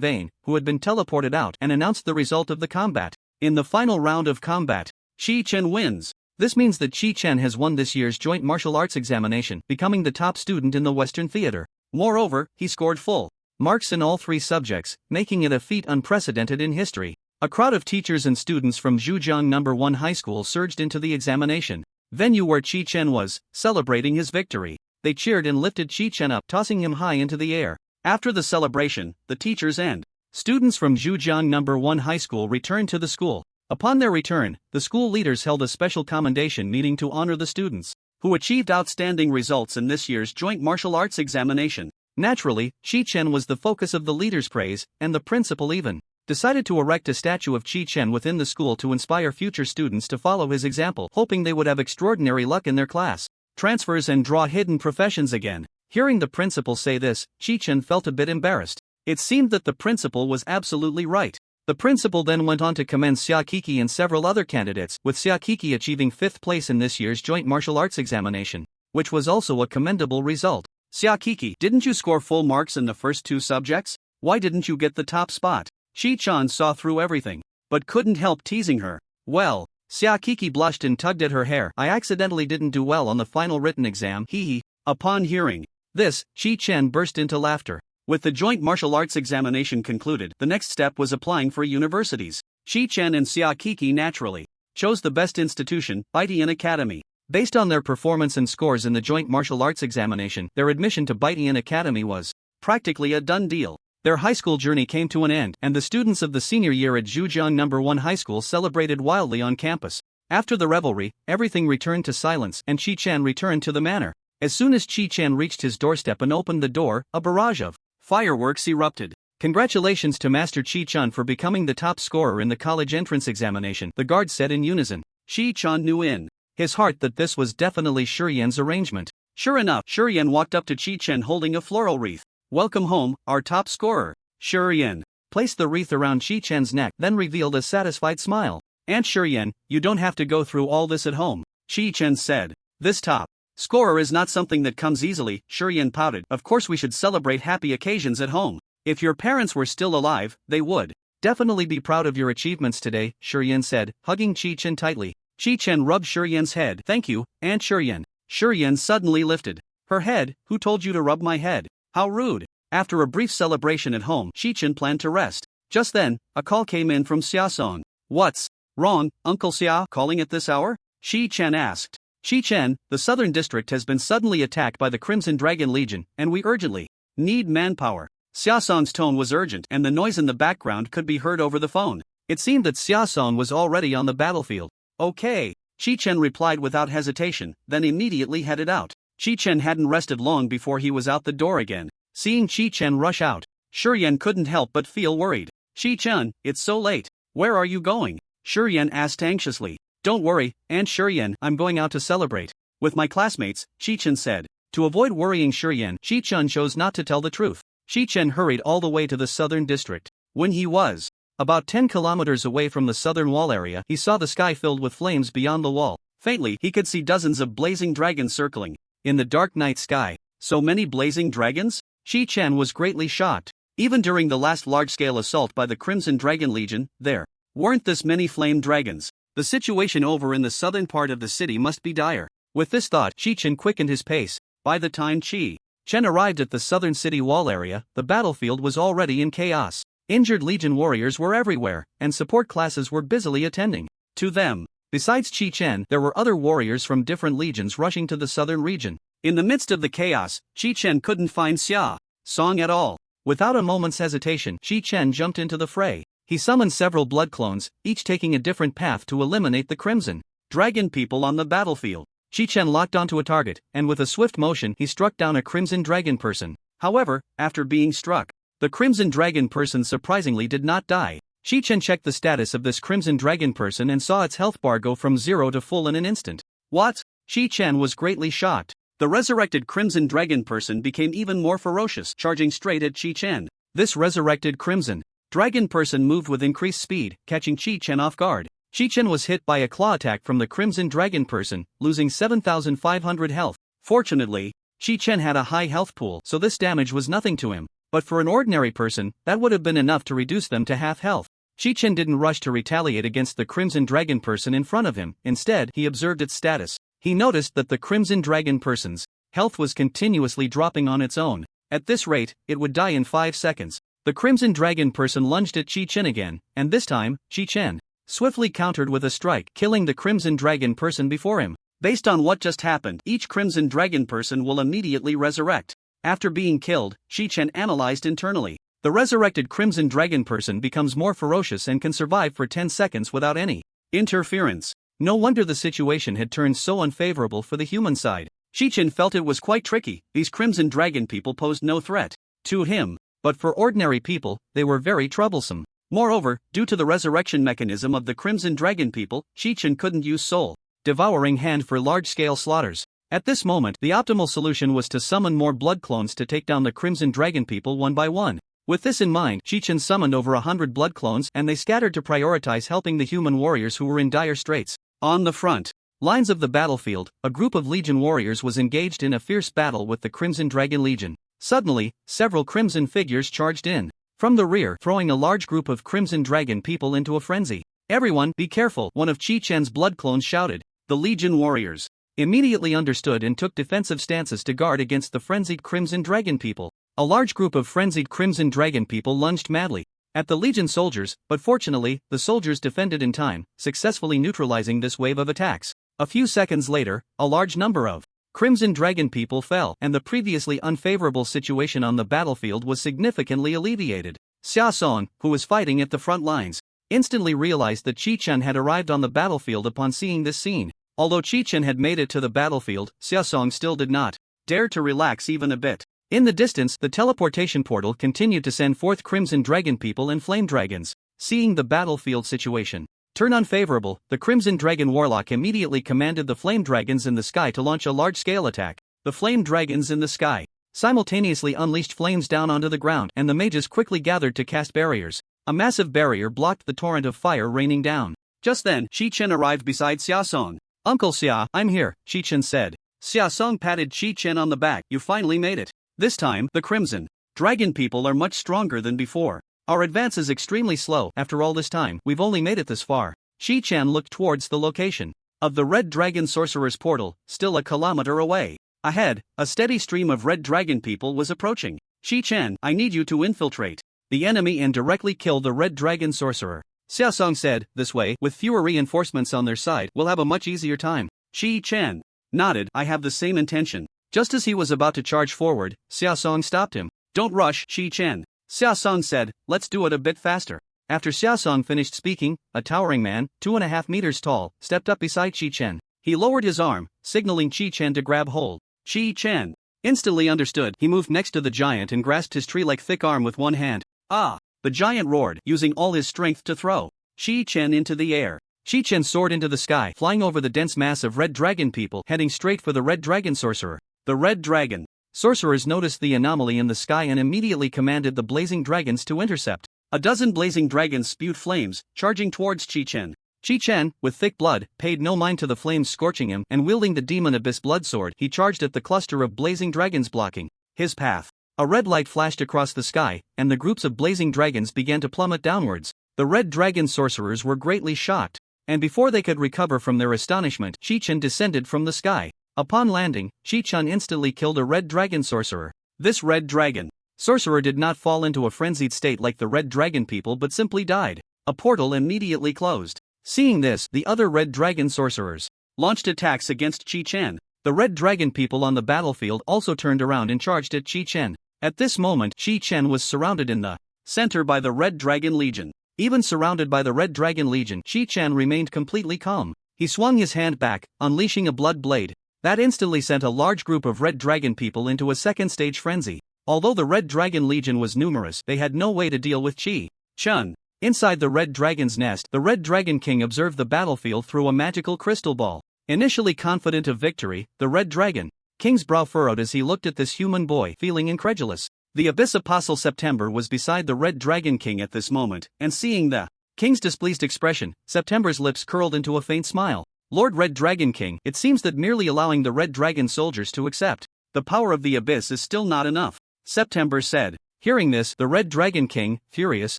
Vane, who had been teleported out, and announced the result of the combat. In the final round of combat, Chi-Chen wins. This means that Chi-Chen has won this year's joint martial arts examination, becoming the top student in the Western theater. Moreover, he scored full marks in all 3 subjects, making it a feat unprecedented in history. A crowd of teachers and students from Zhujiang No. 1 High School surged into the examination venue where Chi-Chen was, celebrating his victory. They cheered and lifted Chi-Chen up, tossing him high into the air. After the celebration, the teachers and students from Zhujiang No. 1 High School returned to the school. Upon their return, the school leaders held a special commendation meeting to honor the students who achieved outstanding results in this year's joint martial arts examination. Naturally, Chi-Chen was the focus of the leaders' praise, and the principal even decided to erect a statue of Chi-Chen within the school to inspire future students to follow his example, hoping they would have extraordinary luck in their class transfers and draw hidden professions again. Hearing the principal say this, Chi-Chen felt a bit embarrassed. It seemed that the principal was absolutely right. The principal then went on to commend Xiaokiki and several other candidates, with Xiaokiki achieving 5th place in this year's joint martial arts examination, which was also a commendable result. Xiaokiki, didn't you score full marks in the first 2 subjects? Why didn't you get the top spot? Chi-Chan saw through everything, but couldn't help teasing her. Well, Xiaokiki blushed and tugged at her hair. I accidentally didn't do well on the final written exam, hee. Upon hearing this, Chi-Chen burst into laughter. With the joint martial arts examination concluded, the next step was applying for universities. Chi-Chen and Xiaokiki naturally chose the best institution, Baitian Academy. Based on their performance and scores in the joint martial arts examination, their admission to Baitian Academy was practically a done deal. Their high school journey came to an end, and the students of the senior year at Zhujiang No. 1 High School celebrated wildly on campus. After the revelry, everything returned to silence, and Chi-Chen returned to the manor. As soon as Chi-Chen reached his doorstep and opened the door, a barrage of fireworks erupted. Congratulations to Master Chi-Chen for becoming the top scorer in the college entrance examination, the guards said in unison. Chi-Chen knew in his heart that this was definitely Shurian's arrangement. Sure enough, Shurian walked up to Chi-Chen holding a floral wreath. Welcome home, our top scorer. Shurian placed the wreath around Chi-Chen's neck, then revealed a satisfied smile. Aunt Shurian, you don't have to go through all this at home, Chi-Chen said. This top scorer is not something that comes easily, Shurian pouted. Of course we should celebrate happy occasions at home. If your parents were still alive, they would definitely be proud of your achievements today, Shurian said, hugging Chi-Chen tightly. Chi-Chen rubbed Shurian's head. Thank you, Aunt Shurian. Shurian suddenly lifted her head. Who told you to rub my head? How rude. After a brief celebration at home, Chi-Chen planned to rest. Just then, a call came in from Xia-song. What's wrong, Uncle Xia, calling at this hour? Chi-Chen asked. Chi-Chen, the southern district has been suddenly attacked by the Crimson Dragon Legion, and we urgently need manpower. Xia-song's tone was urgent, and the noise in the background could be heard over the phone. It seemed that Xia-song was already on the battlefield. Okay, Chi-Chen replied without hesitation, then immediately headed out. Chi-Chen hadn't rested long before he was out the door again. Seeing Chi-Chen rush out, Shurian couldn't help but feel worried. Chi-Chen, it's so late. Where are you going? Shurian asked anxiously. Don't worry, Aunt Shurian, I'm going out to celebrate with my classmates, Chi-Chen said. To avoid worrying Shurian, Chi-Chen chose not to tell the truth. Chi-Chen hurried all the way to the southern district. When he was about 10 kilometers away from the southern wall area, he saw the sky filled with flames beyond the wall. Faintly, he could see dozens of blazing dragons circling in the dark night sky. So many blazing dragons? Chi-Chen was greatly shocked. Even during the last large-scale assault by the Crimson Dragon Legion, there weren't this many flame dragons. The situation over in the southern part of the city must be dire. With this thought, Chi-Chen quickened his pace. By the time Chi-Chen arrived at the southern city wall area, the battlefield was already in chaos. Injured Legion warriors were everywhere, and support classes were busily attending to them. Besides Chi-Chen, there were other warriors from different legions rushing to the southern region. In the midst of the chaos, Chi-Chen couldn't find Xia-song at all. Without a moment's hesitation, Chi-Chen jumped into the fray. He summoned several blood clones, each taking a different path to eliminate the Crimson Dragon people on the battlefield. Chi-Chen locked onto a target, and with a swift motion he struck down a Crimson Dragon person. However, after being struck, the Crimson Dragon person surprisingly did not die. Chi-Chen checked the status of this Crimson Dragon person and saw its health bar go from 0 to full in an instant. What? Chi-Chen was greatly shocked. The resurrected Crimson Dragon person became even more ferocious, charging straight at Chi-Chen. This resurrected Crimson Dragon person moved with increased speed, catching Chi-Chen off guard. Chi-Chen was hit by a claw attack from the Crimson Dragon person, losing 7,500 health. Fortunately, Chi-Chen had a high health pool, so this damage was nothing to him. But for an ordinary person, that would have been enough to reduce them to half health. Chi-Chen didn't rush to retaliate against the Crimson Dragon person in front of him. Instead, he observed its status. He noticed that the Crimson Dragon person's health was continuously dropping on its own. At this rate, it would die in 5 seconds. The Crimson Dragon person lunged at Chi-Chen again, and this time, Chi-Chen swiftly countered with a strike, killing the Crimson Dragon person before him. Based on what just happened, each Crimson Dragon person will immediately resurrect. After being killed, Chi-Chen analyzed internally. The resurrected Crimson Dragon person becomes more ferocious and can survive for 10 seconds without any interference. No wonder the situation had turned so unfavorable for the human side. Chi-Chen felt it was quite tricky. These Crimson Dragon people posed no threat to him, but for ordinary people, they were very troublesome. Moreover, due to the resurrection mechanism of the Crimson Dragon people, Chi-Chen couldn't use Soul Devouring Hand for large-scale slaughters. At this moment, the optimal solution was to summon more blood clones to take down the Crimson Dragon people one by one. With this in mind, Chi-Chen summoned over 100 blood clones and they scattered to prioritize helping the human warriors who were in dire straits. On the front lines of the battlefield, a group of Legion warriors was engaged in a fierce battle with the Crimson Dragon Legion. Suddenly, several Crimson figures charged in from the rear, throwing a large group of Crimson Dragon people into a frenzy. "Everyone, be careful," one of Chi-Chen's blood clones shouted. The Legion warriors immediately understood and took defensive stances to guard against the frenzied Crimson Dragon people. A large group of frenzied Crimson Dragon people lunged madly at the Legion soldiers, but fortunately, the soldiers defended in time, successfully neutralizing this wave of attacks. A few seconds later, a large number of Crimson Dragon people fell, and the previously unfavorable situation on the battlefield was significantly alleviated. Xia Song, who was fighting at the front lines, instantly realized that Chi-Chen had arrived on the battlefield upon seeing this scene. Although Chi-Chen had made it to the battlefield, Xia Song still did not dare to relax even a bit. In the distance, the teleportation portal continued to send forth Crimson Dragon people and Flame Dragons. Seeing the battlefield situation turn unfavorable, the Crimson Dragon Warlock immediately commanded the Flame Dragons in the sky to launch a large-scale attack. The Flame Dragons in the sky simultaneously unleashed flames down onto the ground, and the mages quickly gathered to cast barriers. A massive barrier blocked the torrent of fire raining down. Just then, Chi-Chen arrived beside Xia Song. "Uncle Xia, I'm here," Chi-Chen said. Xia Song patted Chi-Chen on the back. "You finally made it. This time, the Crimson Dragon people are much stronger than before. Our advance is extremely slow. After all this time, we've only made it this far." Chi-Chen looked towards the location of the Red Dragon Sorcerer's portal, still a kilometer away. Ahead, a steady stream of Red Dragon people was approaching. "Chi-Chen, I need you to infiltrate the enemy and directly kill the Red Dragon Sorcerer," Xia Song said. "This way, with fewer reinforcements on their side, we'll have a much easier time." Chi-Chen nodded. "I have the same intention." Just as he was about to charge forward, Xia Song stopped him. "Don't rush, Chi-Chen," Xia Song said. "Let's do it a bit faster." After Xia Song finished speaking, a towering man, 2.5 meters tall, stepped up beside Chi-Chen. He lowered his arm, signaling Chi-Chen to grab hold. Chi-Chen instantly understood. He moved next to the giant and grasped his tree-like thick arm with one hand. "Ah!" The giant roared, using all his strength to throw Chi-Chen into the air. Chi-Chen soared into the sky, flying over the dense mass of Red Dragon people, heading straight for the Red Dragon Sorcerer. The Red Dragon Sorcerers noticed the anomaly in the sky and immediately commanded the blazing dragons to intercept. A dozen blazing dragons spewed flames, charging towards Chi-Chen. Chi-Chen, with thick blood, paid no mind to the flames scorching him, and wielding the Demon Abyss blood sword, he charged at the cluster of blazing dragons blocking his path. A red light flashed across the sky, and the groups of blazing dragons began to plummet downwards. The Red Dragon Sorcerers were greatly shocked, and before they could recover from their astonishment, Chi-Chen descended from the sky. Upon landing, Chi-Chen instantly killed a Red Dragon Sorcerer. This Red Dragon Sorcerer did not fall into a frenzied state like the Red Dragon people but simply died. A portal immediately closed. Seeing this, the other Red Dragon Sorcerers launched attacks against Chi-Chen. The Red Dragon people on the battlefield also turned around and charged at Chi-Chen. At this moment, Chi-Chen was surrounded in the center by the Red Dragon Legion. Even surrounded by the Red Dragon Legion, Chi-Chen remained completely calm. He swung his hand back, unleashing a blood blade. That instantly sent a large group of Red Dragon people into a second-stage frenzy. Although the Red Dragon Legion was numerous, they had no way to deal with Chi-chun. Inside the Red Dragon's nest, the Red Dragon King observed the battlefield through a magical crystal ball. Initially confident of victory, the Red Dragon King's brow furrowed as he looked at this human boy, feeling incredulous. The Abyss Apostle September was beside the Red Dragon King at this moment, and seeing the King's displeased expression, September's lips curled into a faint smile. Lord Red Dragon King, it seems that merely allowing the Red Dragon soldiers to accept the power of the Abyss is still not enough, September said. Hearing this, the Red Dragon King, furious,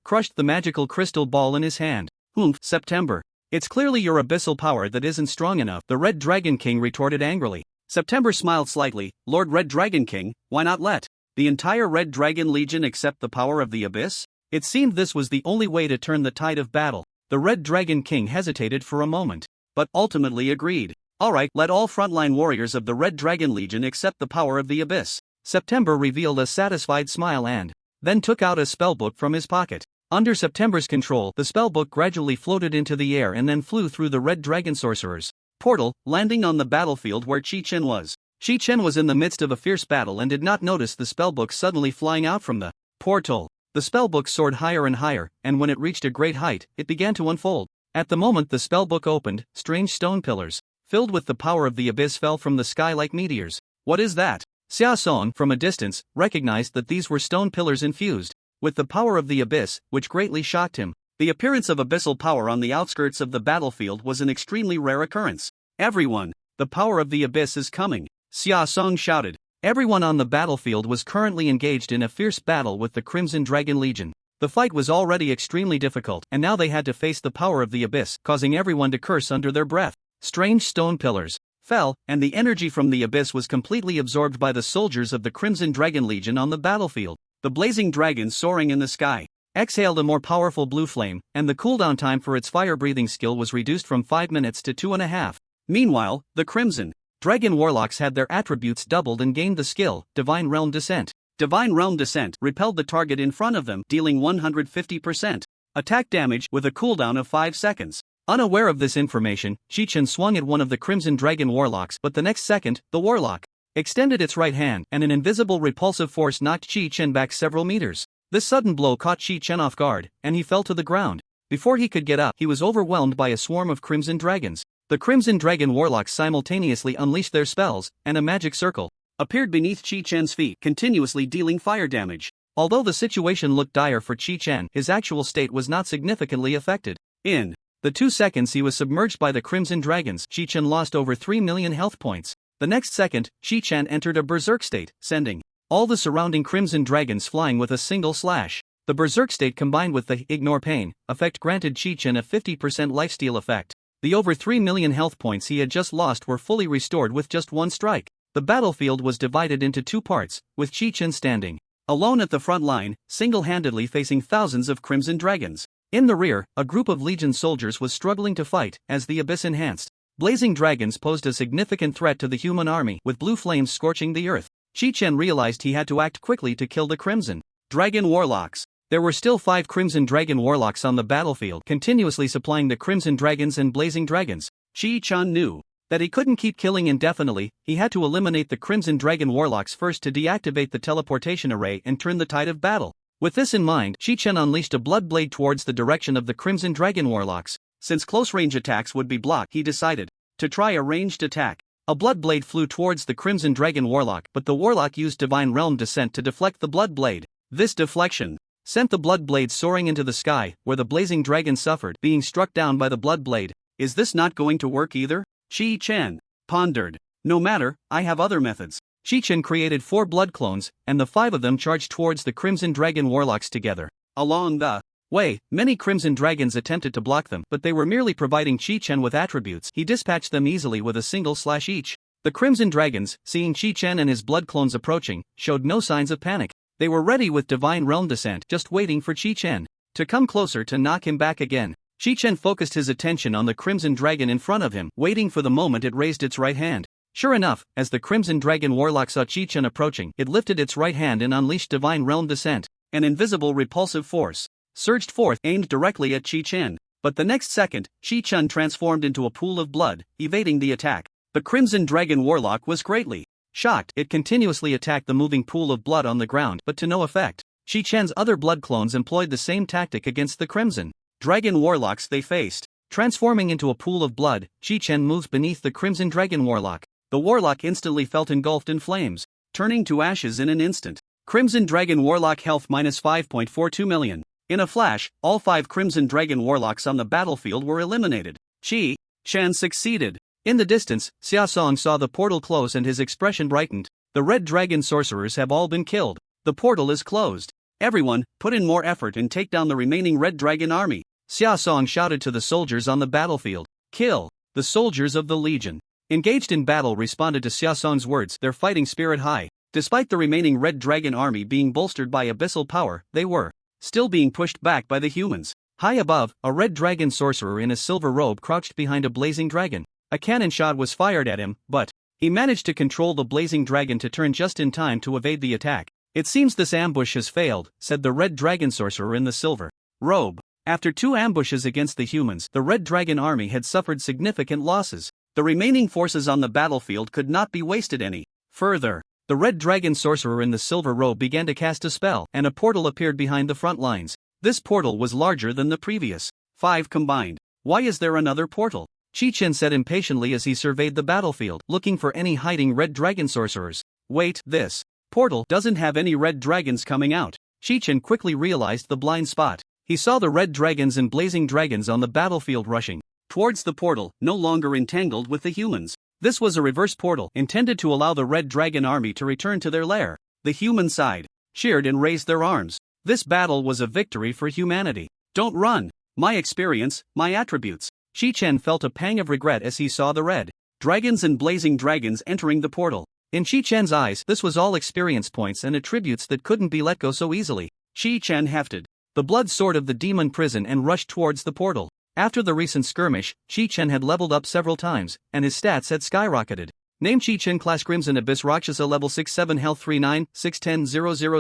crushed the magical crystal ball in his hand. Humph, September. It's clearly your abyssal power that isn't strong enough, the Red Dragon King retorted angrily. September smiled slightly. Lord Red Dragon King, why not let the entire Red Dragon Legion accept the power of the Abyss? It seemed this was the only way to turn the tide of battle. The Red Dragon King hesitated for a moment, but ultimately agreed. Alright, let all frontline warriors of the Red Dragon Legion accept the power of the Abyss. September revealed a satisfied smile and then took out a spellbook from his pocket. Under September's control, the spellbook gradually floated into the air and then flew through the Red Dragon Sorcerer's portal, landing on the battlefield where Chi-Chen was. Chi-Chen was in the midst of a fierce battle and did not notice the spellbook suddenly flying out from the portal. The spellbook soared higher and higher, and when it reached a great height, it began to unfold. At the moment the spellbook opened, strange stone pillars, filled with the power of the abyss, fell from the sky like meteors. What is that? Xia Song, from a distance, recognized that these were stone pillars infused with the power of the abyss, which greatly shocked him. The appearance of abyssal power on the outskirts of the battlefield was an extremely rare occurrence. Everyone, the power of the abyss is coming, Xia Song shouted. Everyone on the battlefield was currently engaged in a fierce battle with the Crimson Dragon Legion. The fight was already extremely difficult, and now they had to face the power of the abyss, causing everyone to curse under their breath. Strange stone pillars fell, and the energy from the abyss was completely absorbed by the soldiers of the Crimson Dragon Legion on the battlefield. The blazing dragon soaring in the sky exhaled a more powerful blue flame, and the cooldown time for its fire-breathing skill was reduced from 5 minutes to 2.5. Meanwhile, the Crimson Dragon Warlocks had their attributes doubled and gained the skill, Divine Realm Descent. Divine Realm Descent repelled the target in front of them, dealing 150% attack damage with a cooldown of 5 seconds. Unaware of this information, Chi-Chen swung at one of the Crimson Dragon Warlocks, but the next second, the Warlock extended its right hand, and an invisible repulsive force knocked Chi-Chen back several meters. This sudden blow caught Chi-Chen off guard, and he fell to the ground. Before he could get up, he was overwhelmed by a swarm of Crimson Dragons. The Crimson Dragon Warlocks simultaneously unleashed their spells, and a magic circle appeared beneath Chi-Chen's feet, continuously dealing fire damage. Although the situation looked dire for Chi-Chen, his actual state was not significantly affected. In the 2 seconds he was submerged by the Crimson Dragons, Chi-Chen lost over 3 million health points. The next second, Chi-Chen entered a berserk state, sending all the surrounding Crimson Dragons flying with a single slash. The berserk state combined with the ignore pain effect granted Chi-Chen a 50% lifesteal effect. The over 3 million health points he had just lost were fully restored with just one strike. The battlefield was divided into 2 parts, with Chi-Chen standing alone at the front line, single-handedly facing thousands of Crimson Dragons. In the rear, a group of Legion soldiers was struggling to fight, as the abyss enhanced. Blazing dragons posed a significant threat to the human army, with blue flames scorching the earth. Chi-Chen realized he had to act quickly to kill the Crimson Dragon Warlocks. There were still 5 Crimson Dragon Warlocks on the battlefield, continuously supplying the Crimson Dragons and Blazing Dragons. Chi-Chen knew that he couldn't keep killing indefinitely. He had to eliminate the Crimson Dragon Warlocks first to deactivate the teleportation array and turn the tide of battle. With this in mind, Chi-Chen unleashed a blood blade towards the direction of the Crimson Dragon Warlocks. Since close-range attacks would be blocked, he decided to try a ranged attack. A blood blade flew towards the Crimson Dragon Warlock, but the Warlock used Divine Realm Descent to deflect the blood blade. This deflection sent the blood blade soaring into the sky, where the blazing dragon suffered, being struck down by the blood blade. Is this not going to work either? Chi-Chen pondered. No matter, I have other methods. Chi-Chen created 4 blood clones, and the 5 of them charged towards the Crimson Dragon Warlocks together. Along the way, many Crimson Dragons attempted to block them, but they were merely providing Chi-Chen with attributes. He dispatched them easily with a single slash each. The Crimson Dragons, seeing Chi-Chen and his blood clones approaching, showed no signs of panic. They were ready with Divine Realm Descent, just waiting for Chi-Chen to come closer to knock him back again. Chi-Chen focused his attention on the Crimson Dragon in front of him, waiting for the moment it raised its right hand. Sure enough, as the Crimson Dragon Warlock saw Chi-Chen approaching, it lifted its right hand and unleashed Divine Realm Descent. An invisible repulsive force surged forth, aimed directly at Chi-Chen. But the next second, Chi-Chen transformed into a pool of blood, evading the attack. The Crimson Dragon Warlock was greatly shocked. It continuously attacked the moving pool of blood on the ground, but to no effect. Qi Chen's other blood clones employed the same tactic against the Crimson Dragon Warlocks they faced. Transforming into a pool of blood, Qi Chen moved beneath the Crimson Dragon Warlock. The Warlock instantly felt engulfed in flames, turning to ashes in an instant. Crimson Dragon Warlock health minus 5.42 million. In a flash, all 5 Crimson Dragon Warlocks on the battlefield were eliminated. Qi Chen succeeded. In the distance, Xia Song saw the portal close and his expression brightened. The Red Dragon sorcerers have all been killed. The portal is closed. Everyone, put in more effort and take down the remaining Red Dragon army. Xia Song shouted to the soldiers on the battlefield. Kill the soldiers of the Legion. Engaged in battle responded to Xia Song's words, their fighting spirit high. Despite the remaining Red Dragon army being bolstered by abyssal power, they were still being pushed back by the humans. High above, a Red Dragon sorcerer in a silver robe crouched behind a blazing dragon. A cannon shot was fired at him, but he managed to control the blazing dragon to turn just in time to evade the attack. It seems this ambush has failed, said the Red Dragon sorcerer in the silver robe. After 2 ambushes against the humans, the Red Dragon army had suffered significant losses. The remaining forces on the battlefield could not be wasted any further. The Red Dragon sorcerer in the silver robe began to cast a spell, and a portal appeared behind the front lines. This portal was larger than the previous 5 combined. Why is there another portal? Qi Chen said impatiently as he surveyed the battlefield, looking for any hiding Red Dragon sorcerers. Wait, this portal doesn't have any red dragons coming out. Qi Chen quickly realized the blind spot. He saw the red dragons and blazing dragons on the battlefield rushing towards the portal, no longer entangled with the humans. This was a reverse portal, intended to allow the Red Dragon army to return to their lair. The human side cheered and raised their arms. This battle was a victory for humanity. Don't run. My experience, my attributes. Qi Chen felt a pang of regret as he saw the red dragons and blazing dragons entering the portal. In Qi Chen's eyes, this was all experience points and attributes that couldn't be let go so easily. Qi Chen hefted the blood sword of the demon prison and rushed towards the portal. After the recent skirmish, Qi Chen had leveled up several times, and his stats had skyrocketed. Name Qi Chen class Crimson Abyss Rakshasa level 67 health 39, 610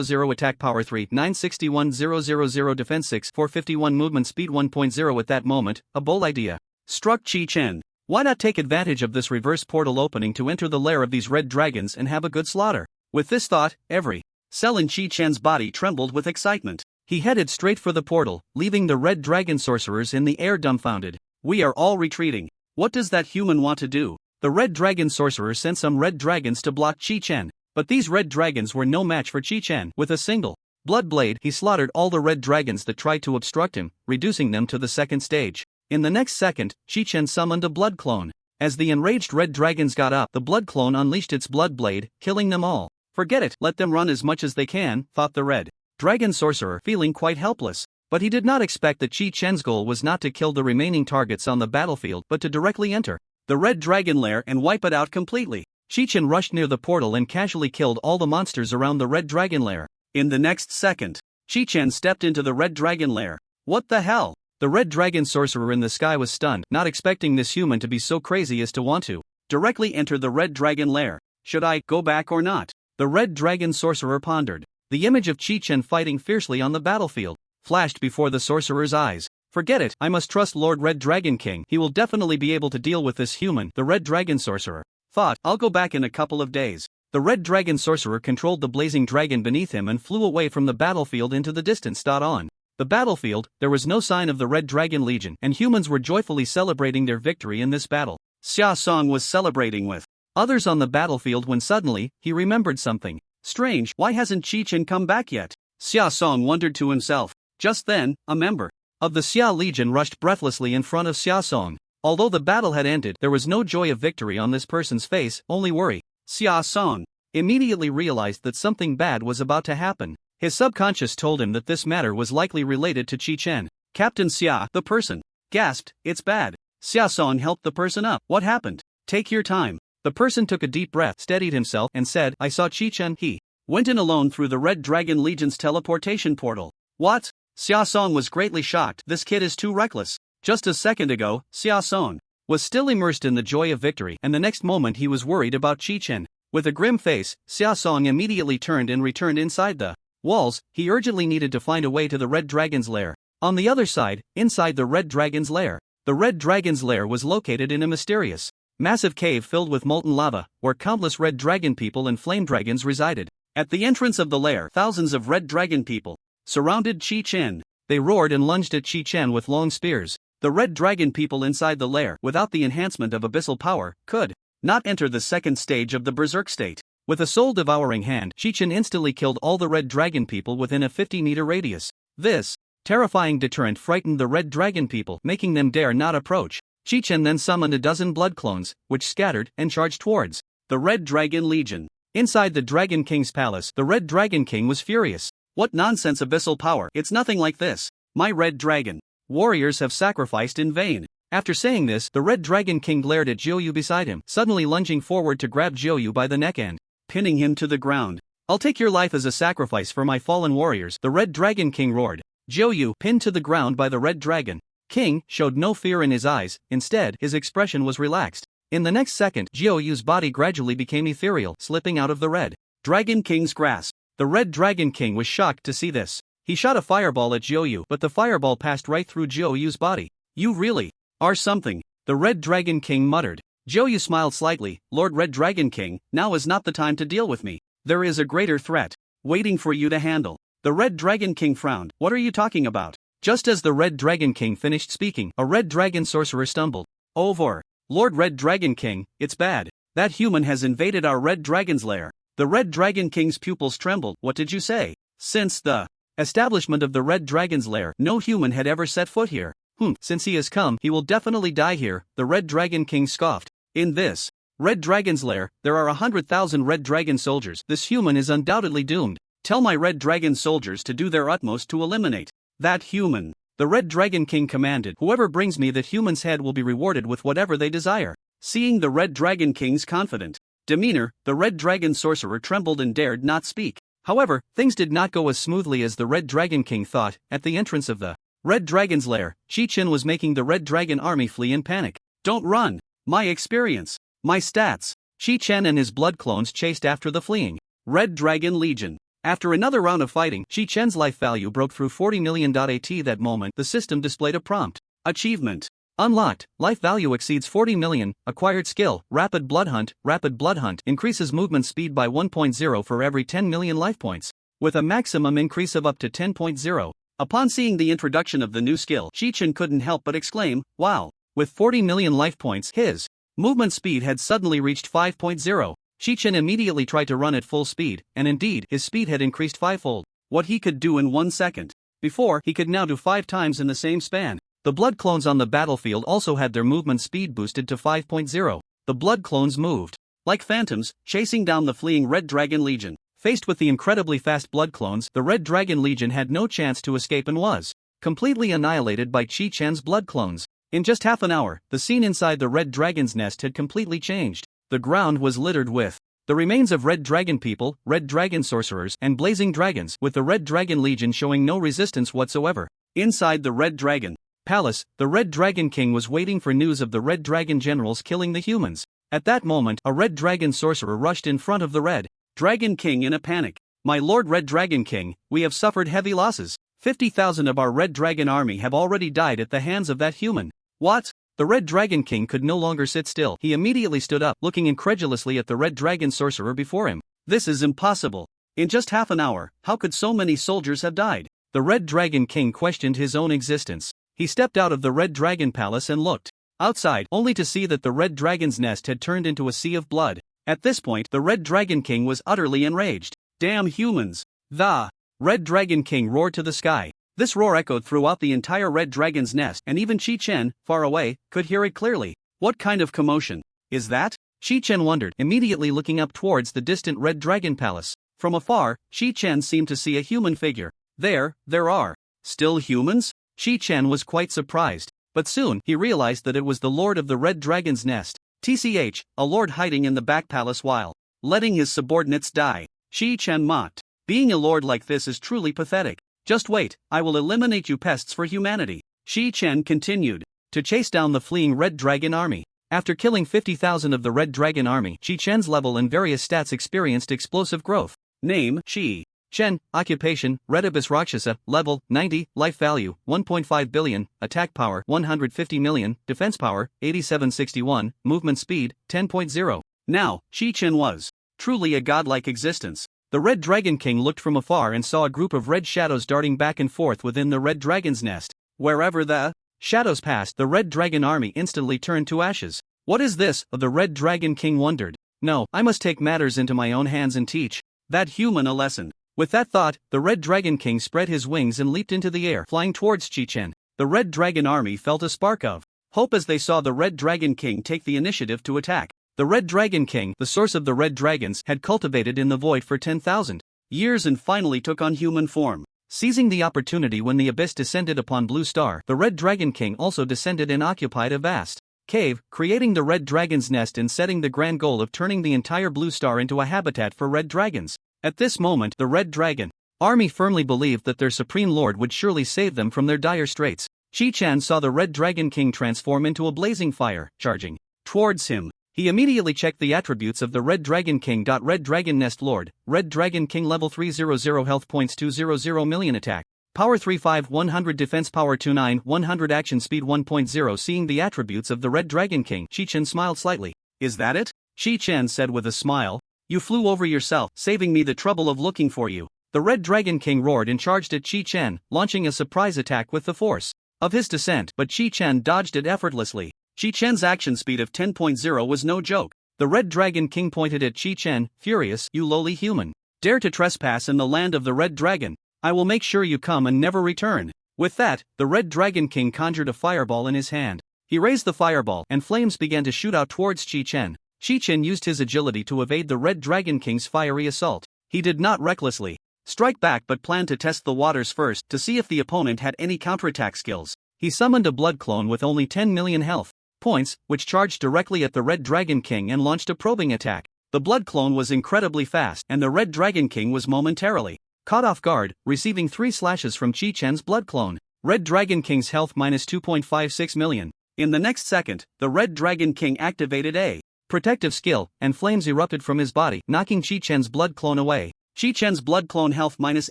000 attack power 3, 961 000 defense 6, 451 movement speed 1.0. At that moment, a bold idea struck Qi Chen. Why not take advantage of this reverse portal opening to enter the lair of these red dragons and have a good slaughter? With this thought, every cell in Qi Chen's body trembled with excitement. He headed straight for the portal, leaving the Red Dragon sorcerers in the air dumbfounded. We are all retreating. What does that human want to do? The Red Dragon sorcerer sent some red dragons to block Qi Chen, but these red dragons were no match for Qi Chen. With a single blood blade, he slaughtered all the red dragons that tried to obstruct him, reducing them to the second stage. In the next second, Qi Chen summoned a blood clone. As the enraged red dragons got up, the blood clone unleashed its blood blade, killing them all. Forget it, let them run as much as they can, thought the Red Dragon sorcerer, feeling quite helpless. But he did not expect that Qi Chen's goal was not to kill the remaining targets on the battlefield but to directly enter the Red Dragon lair and wipe it out completely. Qi Chen rushed near the portal and casually killed all the monsters around the Red Dragon lair. In the next second, Qi Chen stepped into the Red Dragon lair. What the hell? The Red Dragon sorcerer in the sky was stunned, not expecting this human to be so crazy as to want to directly enter the Red Dragon lair. Should I go back or not? The Red Dragon sorcerer pondered. The image of Qi Chen fighting fiercely on the battlefield flashed before the sorcerer's eyes. Forget it, I must trust Lord Red Dragon King. He will definitely be able to deal with this human. The Red Dragon sorcerer thought, I'll go back in a couple of days. The Red Dragon sorcerer controlled the blazing dragon beneath him and flew away from the battlefield into the distance. On the battlefield, there was no sign of the Red Dragon Legion, and humans were joyfully celebrating their victory in this battle. Xia Song was celebrating with others on the battlefield when suddenly, he remembered something. Strange, why hasn't Qi Chen come back yet? Xia Song wondered to himself. Just then, a member of the Xia Legion rushed breathlessly in front of Xia Song. Although the battle had ended, there was no joy of victory on this person's face, only worry. Xia Song immediately realized that something bad was about to happen. His subconscious told him that this matter was likely related to Qi Chen. Captain Xia, the person, gasped, it's bad. Xia Song helped the person up. What happened? Take your time. The person took a deep breath, steadied himself, and said, I saw Qi Chen. He went in alone through the Red Dragon Legion's teleportation portal. What? Xia Song was greatly shocked. This kid is too reckless. Just a second ago, Xia Song was still immersed in the joy of victory, and the next moment he was worried about Qi Chen. With a grim face, Xia Song immediately turned and returned inside the walls. He urgently needed to find a way to the Red Dragon's lair. On the other side, inside the Red Dragon's lair, the Red Dragon's lair was located in a mysterious Massive cave filled with molten lava, where countless red dragon people and flame dragons resided. At the entrance of the lair, thousands of red dragon people surrounded Chi-Chen. They roared and lunged at Chi-Chen with long spears. The red dragon people inside the lair, without the enhancement of abyssal power, could not enter the second stage of the berserk state. With a soul-devouring hand, Chi-Chen instantly killed all the red dragon people within a 50-meter radius. This terrifying deterrent frightened the red dragon people, making them dare not approach. Chi-Chen then summoned a dozen blood clones, which scattered and charged towards the Red Dragon Legion. Inside the Dragon King's palace, the Red Dragon King was furious. What nonsense abyssal power, it's nothing like this. My Red Dragon warriors have sacrificed in vain. After saying this, the Red Dragon King glared at Jiuyu beside him, suddenly lunging forward to grab Jiuyu by the neck and pinning him to the ground. I'll take your life as a sacrifice for my fallen warriors, the Red Dragon King roared. Jiuyu, pinned to the ground by the Red Dragon King, showed no fear in his eyes, instead, his expression was relaxed. In the next second, Jiuyu's body gradually became ethereal, slipping out of the Red Dragon King's grasp. The Red Dragon King was shocked to see this. He shot a fireball at Jiuyu, but the fireball passed right through Jiuyu's body. You really are something, the Red Dragon King muttered. Jiuyu smiled slightly. Lord Red Dragon King, now is not the time to deal with me. There is a greater threat waiting for you to handle. The Red Dragon King frowned. What are you talking about? Just as the Red Dragon King finished speaking, a Red Dragon sorcerer stumbled over. Lord Red Dragon King, it's bad. That human has invaded our Red Dragon's lair. The Red Dragon King's pupils trembled. What did you say? Since the establishment of the Red Dragon's lair, no human had ever set foot here. Since he has come, he will definitely die here, the Red Dragon King scoffed. In this Red Dragon's lair, there are 100,000 Red Dragon soldiers. This human is undoubtedly doomed. Tell my Red Dragon soldiers to do their utmost to eliminate that human. The Red Dragon King commanded. Whoever brings me that human's head will be rewarded with whatever they desire. Seeing the Red Dragon King's confident demeanor, the Red Dragon sorcerer trembled and dared not speak. However, things did not go as smoothly as the Red Dragon King thought. At the entrance of the Red Dragon's lair, Chi-Chen was making the Red Dragon army flee in panic. Don't run! My experience! My stats! Chi-Chen and his blood clones chased after the fleeing Red Dragon Legion. After another round of fighting, Chi-Chen's life value broke through 40 million. At that moment, the system displayed a prompt. Achievement unlocked. Life value exceeds 40 million. Acquired skill, Rapid Blood Hunt. Rapid Blood Hunt increases movement speed by 1.0 for every 10 million life points, with a maximum increase of up to 10.0. Upon seeing the introduction of the new skill, Chi-Chen couldn't help but exclaim, wow! With 40 million life points, his movement speed had suddenly reached 5.0. Chi-Chen immediately tried to run at full speed, and indeed, his speed had increased fivefold. What he could do in 1 second before, he could now do 5 times in the same span. The blood clones on the battlefield also had their movement speed boosted to 5.0. The blood clones moved like phantoms, chasing down the fleeing Red Dragon Legion. Faced with the incredibly fast blood clones, the Red Dragon Legion had no chance to escape and was completely annihilated by Chi-Chen's blood clones. In just half an hour, the scene inside the Red Dragon's nest had completely changed. The ground was littered with the remains of Red Dragon people, Red Dragon sorcerers, and blazing dragons, with the Red Dragon Legion showing no resistance whatsoever. Inside the Red Dragon Palace, the Red Dragon King was waiting for news of the Red Dragon generals killing the humans. At that moment, a Red Dragon sorcerer rushed in front of the Red Dragon King in a panic. My Lord Red Dragon King, we have suffered heavy losses. 50,000 of our Red Dragon army have already died at the hands of that human. What? The Red Dragon King could no longer sit still. He immediately stood up, looking incredulously at the Red Dragon sorcerer before him. This is impossible. In just half an hour, how could so many soldiers have died? The Red Dragon King questioned his own existence. He stepped out of the Red Dragon Palace and looked outside, only to see that the Red Dragon's nest had turned into a sea of blood. At this point, the Red Dragon King was utterly enraged. Damn humans! The Red Dragon King roared to the sky. This roar echoed throughout the entire Red Dragon's nest, and even Chi-Chen, far away, could hear it clearly. What kind of commotion is that? Chi-Chen wondered, immediately looking up towards the distant Red Dragon Palace. From afar, Chi-Chen seemed to see a human figure. There are still humans? Chi-Chen was quite surprised, but soon he realized that it was the Lord of the Red Dragon's nest. TCH, a lord hiding in the back palace while letting his subordinates die. Chi-Chen mocked. Being a lord like this is truly pathetic. Just wait, I will eliminate you pests for humanity. Chi-Chen continued to chase down the fleeing Red Dragon army. After killing 50,000 of the Red Dragon army, Chi-Chen's level and various stats experienced explosive growth. Name, Chi. Chen, occupation, Red Abyss Rakshasa, level, 90, life value, 1.5 billion, attack power, 150 million, defense power, 8761, movement speed, 10.0. Now, Chen was truly a godlike existence. The Red Dragon King looked from afar and saw a group of red shadows darting back and forth within the Red Dragon's nest. Wherever the shadows passed, the Red Dragon army instantly turned to ashes. What is this? The Red Dragon King wondered. No, I must take matters into my own hands and teach that human a lesson. With that thought, the Red Dragon King spread his wings and leaped into the air, flying towards Chen. The Red Dragon army felt a spark of hope as they saw the Red Dragon King take the initiative to attack. The Red Dragon King, the source of the Red Dragons, had cultivated in the void for 10,000 years and finally took on human form. Seizing the opportunity when the abyss descended upon Blue Star, the Red Dragon King also descended and occupied a vast cave, creating the Red Dragon's nest and setting the grand goal of turning the entire Blue Star into a habitat for red dragons. At this moment, the Red Dragon army firmly believed that their supreme lord would surely save them from their dire straits. Chen saw the Red Dragon King transform into a blazing fire, charging towards him. He immediately checked the attributes of the Red Dragon King. Red Dragon Nest Lord, Red Dragon King level 300 health points 200 million attack, power 35 100 defense power 29 100 action speed 1.0. Seeing the attributes of the Red Dragon King, Chen smiled slightly. Is that it? Chen said with a smile. You flew over yourself, saving me the trouble of looking for you. The Red Dragon King roared and charged at Chen, launching a surprise attack with the force of his descent, but Chen dodged it effortlessly. Chen's action speed of 10.0 was no joke. The Red Dragon King pointed at Chen, furious. You lowly human. Dare to trespass in the land of the Red Dragon. I will make sure you come and never return. With that, the Red Dragon King conjured a fireball in his hand. He raised the fireball and flames began to shoot out towards Chen. Chen used his agility to evade the Red Dragon King's fiery assault. He did not recklessly strike back but planned to test the waters first to see if the opponent had any counterattack skills. He summoned a blood clone with only 10 million health points, which charged directly at the Red Dragon King and launched a probing attack. The blood clone was incredibly fast and the Red Dragon King was momentarily caught off guard, receiving 3 slashes from Chen's blood clone. Red Dragon King's health minus 2.56 million. In the next second, the Red Dragon King activated a protective skill, and flames erupted from his body, knocking Chen's blood clone away. Chen's blood clone health minus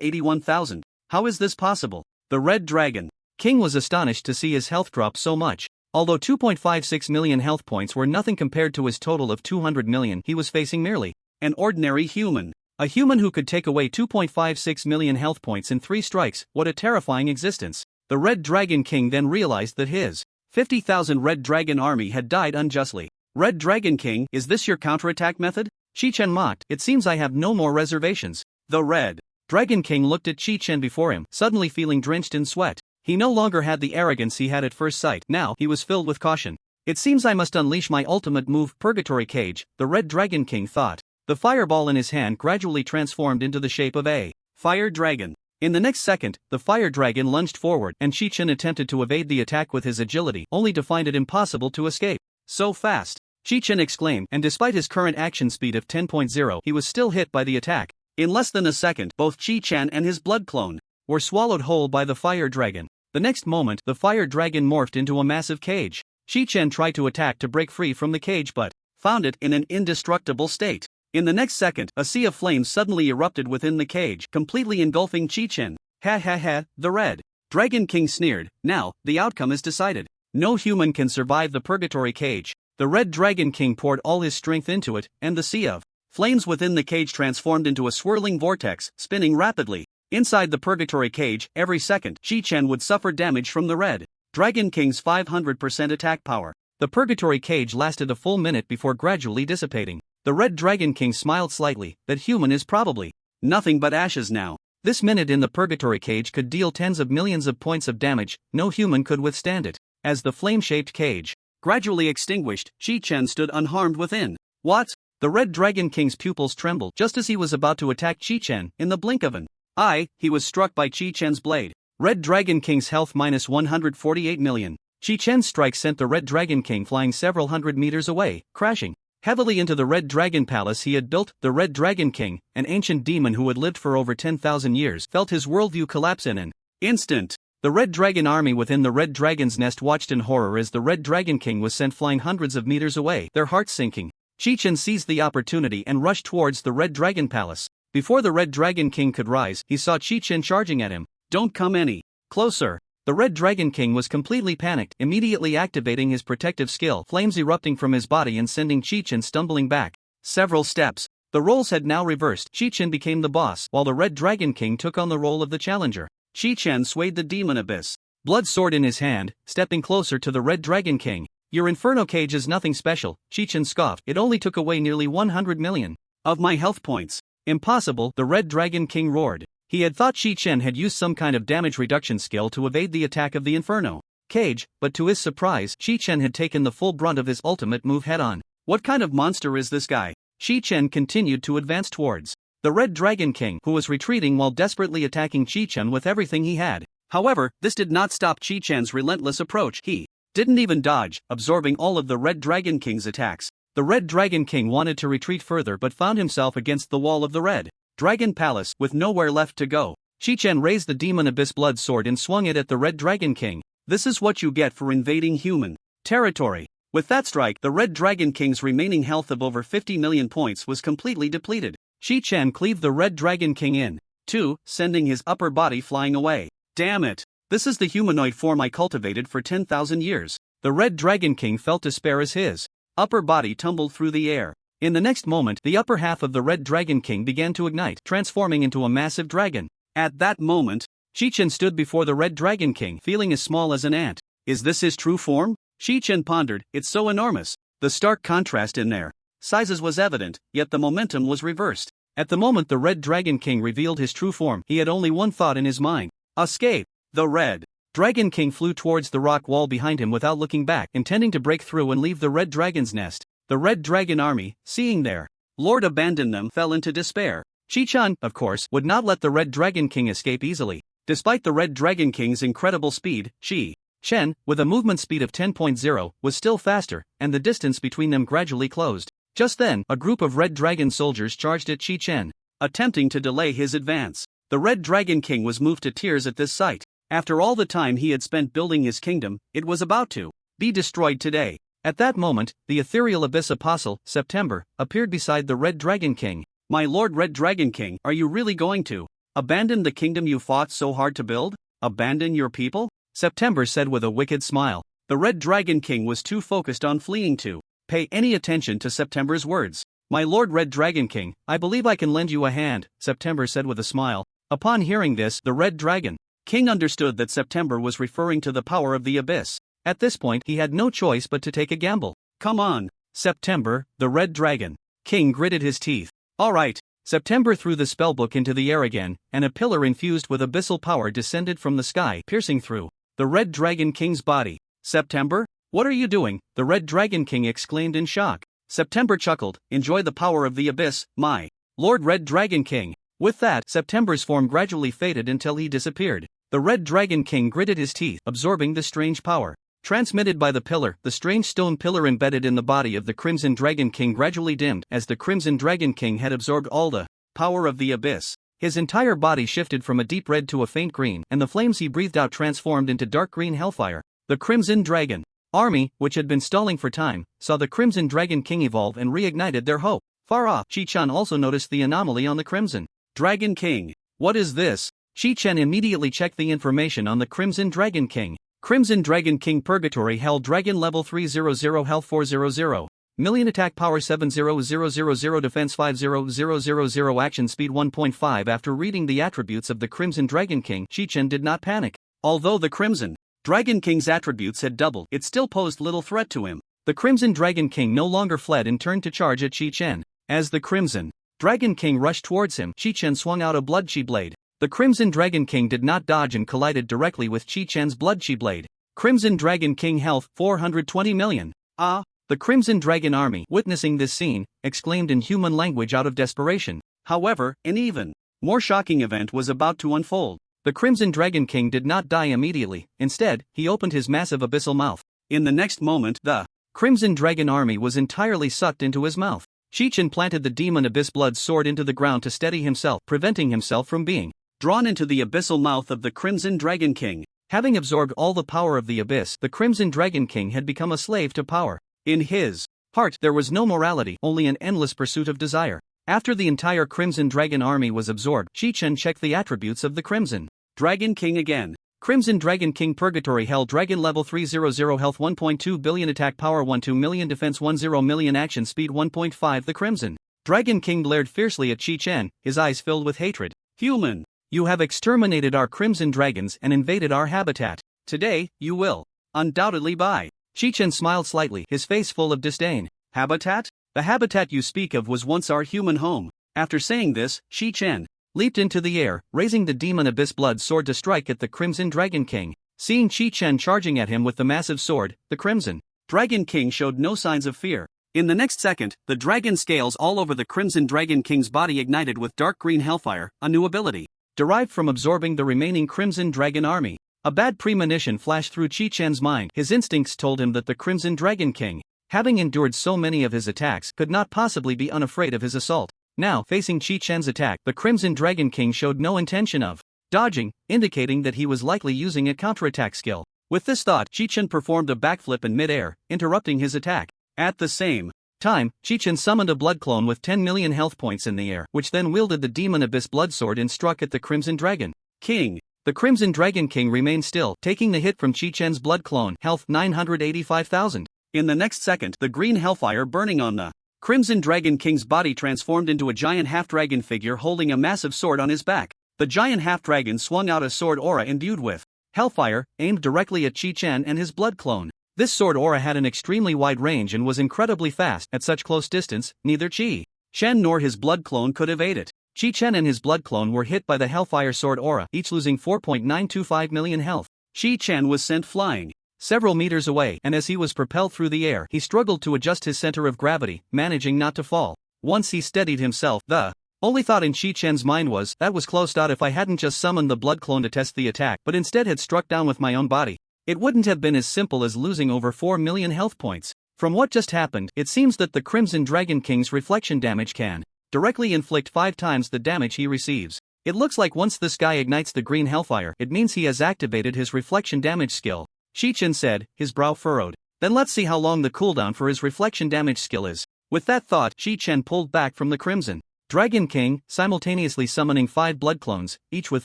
81,000. How is this possible? The Red Dragon King was astonished to see his health drop so much. Although 2.56 million health points were nothing compared to his total of 200 million, he was facing merely an ordinary human. A human who could take away 2.56 million health points in 3 strikes. What a terrifying existence. The Red Dragon King then realized that his 50,000 Red Dragon army had died unjustly. Red Dragon King, is this your counterattack method? Chen mocked. It seems I have no more reservations. The Red Dragon King looked at Chen before him, suddenly feeling drenched in sweat. He no longer had the arrogance he had at first sight. Now, he was filled with caution. It seems I must unleash my ultimate move, Purgatory Cage, the Red Dragon King thought. The fireball in his hand gradually transformed into the shape of a fire dragon. In the next second, the fire dragon lunged forward and Chen attempted to evade the attack with his agility, only to find it impossible to escape. So fast! Chen exclaimed, and despite his current action speed of 10.0, he was still hit by the attack. In less than a second, both Chen and his blood clone were swallowed whole by the fire dragon. The next moment, the fire dragon morphed into a massive cage. Chen tried to attack to break free from the cage but found it in an indestructible state. In the next second, a sea of flames suddenly erupted within the cage, completely engulfing Chen. Ha ha ha, the Red Dragon King sneered. Now, the outcome is decided. No human can survive the Purgatory Cage. The Red Dragon King poured all his strength into it, and the sea of flames within the cage transformed into a swirling vortex, spinning rapidly. Inside the Purgatory Cage, every second, Chen would suffer damage from the Red Dragon King's 500% attack power. The Purgatory Cage lasted a full minute before gradually dissipating. The Red Dragon King smiled slightly. That human is probably nothing but ashes now. This minute in the Purgatory Cage could deal tens of millions of points of damage. No human could withstand it. As the flame-shaped cage gradually extinguished, Chen stood unharmed within. What? The Red Dragon King's pupils trembled just as he was about to attack Chen. In the blink of an eye, he was struck by Chen's blade. Red Dragon King's health minus 148 million. Chen's strike sent the Red Dragon King flying several hundred meters away, crashing heavily into the Red Dragon Palace he had built. The Red Dragon King, an ancient demon who had lived for over 10,000 years, felt his worldview collapse in an instant. The Red Dragon army within the Red Dragon's nest watched in horror as the Red Dragon King was sent flying hundreds of meters away, their hearts sinking. Chen seized the opportunity and rushed towards the Red Dragon Palace. Before the Red Dragon King could rise, he saw Chi-Chen charging at him. Don't come any closer. The Red Dragon King was completely panicked, immediately activating his protective skill, flames erupting from his body and sending Chi-Chen stumbling back several steps. The roles had now reversed. Chi-Chen became the boss, while the Red Dragon King took on the role of the challenger. Chi-Chen swayed the demon abyss, blood sword in his hand, stepping closer to the Red Dragon King. Your Inferno Cage is nothing special, Chi-Chen scoffed. It only took away nearly 100 million of my health points. Impossible, the Red Dragon King roared. He had thought Chi-Chen had used some kind of damage reduction skill to evade the attack of the Inferno Cage, but to his surprise, Chi-Chen had taken the full brunt of his ultimate move head-on. What kind of monster is this guy? Chi-Chen continued to advance towards the Red Dragon King, who was retreating while desperately attacking Chi-Chen with everything he had. However, this did not stop Chi-Chen's relentless approach. He didn't even dodge, absorbing all of the Red Dragon King's attacks. The Red Dragon King wanted to retreat further but found himself against the wall of the Red Dragon Palace, with nowhere left to go. Chi-Chen raised the Demon Abyss Blood Sword and swung it at the Red Dragon King. This is what you get for invading human territory. With that strike, the Red Dragon King's remaining health of over 50 million points was completely depleted. Chi-Chen cleaved the Red Dragon King in two, sending his upper body flying away. Damn it! This is the humanoid form I cultivated for 10,000 years. The Red Dragon King felt despair as his upper body tumbled through the air. In the next moment, the upper half of the Red Dragon King began to ignite, transforming into a massive dragon. At that moment, Chi-Chen stood before the Red Dragon King, feeling as small as an ant. Is this his true form? Chi-Chen pondered. It's so enormous. The stark contrast in their sizes was evident, yet the momentum was reversed. At the moment the Red Dragon King revealed his true form, he had only one thought in his mind: escape. The Red Dragon King flew towards the rock wall behind him without looking back, intending to break through and leave the Red Dragon's nest. The Red Dragon army, seeing their lord abandon them, fell into despair. Chi-Chen, of course, would not let the Red Dragon King escape easily. Despite the Red Dragon King's incredible speed, Chi-Chen, with a movement speed of 10.0, was still faster, and the distance between them gradually closed. Just then, a group of Red Dragon soldiers charged at Chi-Chen, attempting to delay his advance. The Red Dragon King was moved to tears at this sight. After all the time he had spent building his kingdom, it was about to be destroyed today. At that moment, the ethereal Abyss Apostle, September, appeared beside the Red Dragon King. My Lord Red Dragon King, are you really going to abandon the kingdom you fought so hard to build? Abandon your people? September said with a wicked smile. The Red Dragon King was too focused on fleeing to pay any attention to September's words. My Lord Red Dragon King, I believe I can lend you a hand, September said with a smile. Upon hearing this, the Red Dragon King understood that September was referring to the power of the Abyss. At this point, he had no choice but to take a gamble. Come on, September, the Red Dragon King gritted his teeth. All right. September threw the spellbook into the air again, and a pillar infused with abyssal power descended from the sky, piercing through the Red Dragon King's body. September? What are you doing? The Red Dragon King exclaimed in shock. September chuckled. Enjoy the power of the Abyss, my Lord Red Dragon King. With that, September's form gradually faded until he disappeared. The Red Dragon King gritted his teeth, absorbing the strange power transmitted by the pillar. The strange stone pillar embedded in the body of the Crimson Dragon King gradually dimmed, as the Crimson Dragon King had absorbed all the power of the Abyss. His entire body shifted from a deep red to a faint green, and the flames he breathed out transformed into dark green hellfire. The Crimson Dragon army, which had been stalling for time, saw the Crimson Dragon King evolve and reignited their hope. Far off, Chi-Chen also noticed the anomaly on the Crimson Dragon King. What is this? Chi-Chen immediately checked the information on the Crimson Dragon King. Crimson Dragon King Purgatory Hell Dragon Level 300 Health 400 Million Attack Power 70000 Defense 50000 Action Speed 1.5. After reading the attributes of the Crimson Dragon King, Chi-Chen did not panic. Although the Crimson Dragon King's attributes had doubled, it still posed little threat to him. The Crimson Dragon King no longer fled and turned to charge at Chi-Chen. As the Crimson Dragon King rushed towards him, Chi-Chen swung out a blood chi blade. The Crimson Dragon King did not dodge and collided directly with Chi-Chen's blood chi blade. Crimson Dragon King health 420 million. Ah! The Crimson Dragon army, witnessing this scene, exclaimed in human language out of desperation. However, an even more shocking event was about to unfold. The Crimson Dragon King did not die immediately. Instead, he opened his massive abyssal mouth. In the next moment, the Crimson Dragon army was entirely sucked into his mouth. Chi-Chen planted the Demon Abyss Blood Sword into the ground to steady himself, preventing himself from being drawn into the abyssal mouth of the Crimson Dragon King. Having absorbed all the power of the abyss, the Crimson Dragon King had become a slave to power. In his heart, there was no morality, only an endless pursuit of desire. After the entire Crimson Dragon army was absorbed, Chi-Chen checked the attributes of the Crimson Dragon King again. Crimson Dragon King Purgatory Hell Dragon Level 300 Health 1.2 billion Attack Power 12 million Defense 10 million Action Speed 1.5 The Crimson Dragon King glared fiercely at Chi-Chen, his eyes filled with hatred. Human! You have exterminated our Crimson Dragons and invaded our habitat. Today, you will undoubtedly die. Chi-Chen smiled slightly, his face full of disdain. Habitat? The habitat you speak of was once our human home. After saying this, Chi-Chen leaped into the air, raising the Demon Abyss Blood Sword to strike at the Crimson Dragon King. Seeing Chi-Chen charging at him with the massive sword, the Crimson Dragon King showed no signs of fear. In the next second, the dragon scales all over the Crimson Dragon King's body ignited with dark green hellfire, a new ability derived from absorbing the remaining Crimson Dragon army. A bad premonition flashed through Chi-Chen's mind. His instincts told him that the Crimson Dragon King, having endured so many of his attacks, could not possibly be unafraid of his assault. Now, facing Chi-Chen's attack, the Crimson Dragon King showed no intention of dodging, indicating that he was likely using a counterattack skill. With this thought, Chi-Chen performed a backflip in mid-air, interrupting his attack. At the same time, Chi-Chen summoned a blood clone with 10 million health points in the air, which then wielded the Demon Abyss Blood Sword and struck at the Crimson Dragon King. The Crimson Dragon King remained still, taking the hit from Chi-Chen's blood clone, health 985,000. In the next second, the green hellfire burning on the Crimson Dragon King's body transformed into a giant half-dragon figure holding a massive sword on his back. The giant half-dragon swung out a sword aura imbued with hellfire, aimed directly at Chi-Chen and his blood clone. This sword aura had an extremely wide range and was incredibly fast. At such close distance, neither Chi-Chen nor his blood clone could evade it. Chi-Chen and his blood clone were hit by the hellfire sword aura, each losing 4.925 million health. Chi-Chen was sent flying several meters away, and as he was propelled through the air, he struggled to adjust his center of gravity, managing not to fall. Once he steadied himself, the only thought in Chi-Chen's mind was, that was close. If I hadn't just summoned the blood clone to test the attack, but instead had struck down with my own body, it wouldn't have been as simple as losing over 4 million health points. From what just happened, it seems that the Crimson Dragon King's reflection damage can directly inflict 5 times the damage he receives. It looks like once this guy ignites the green hellfire, it means he has activated his reflection damage skill. Chi-Chen said, his brow furrowed. Then let's see how long the cooldown for his reflection damage skill is. With that thought, Chi-Chen pulled back from the Crimson Dragon King, simultaneously summoning 5 blood clones, each with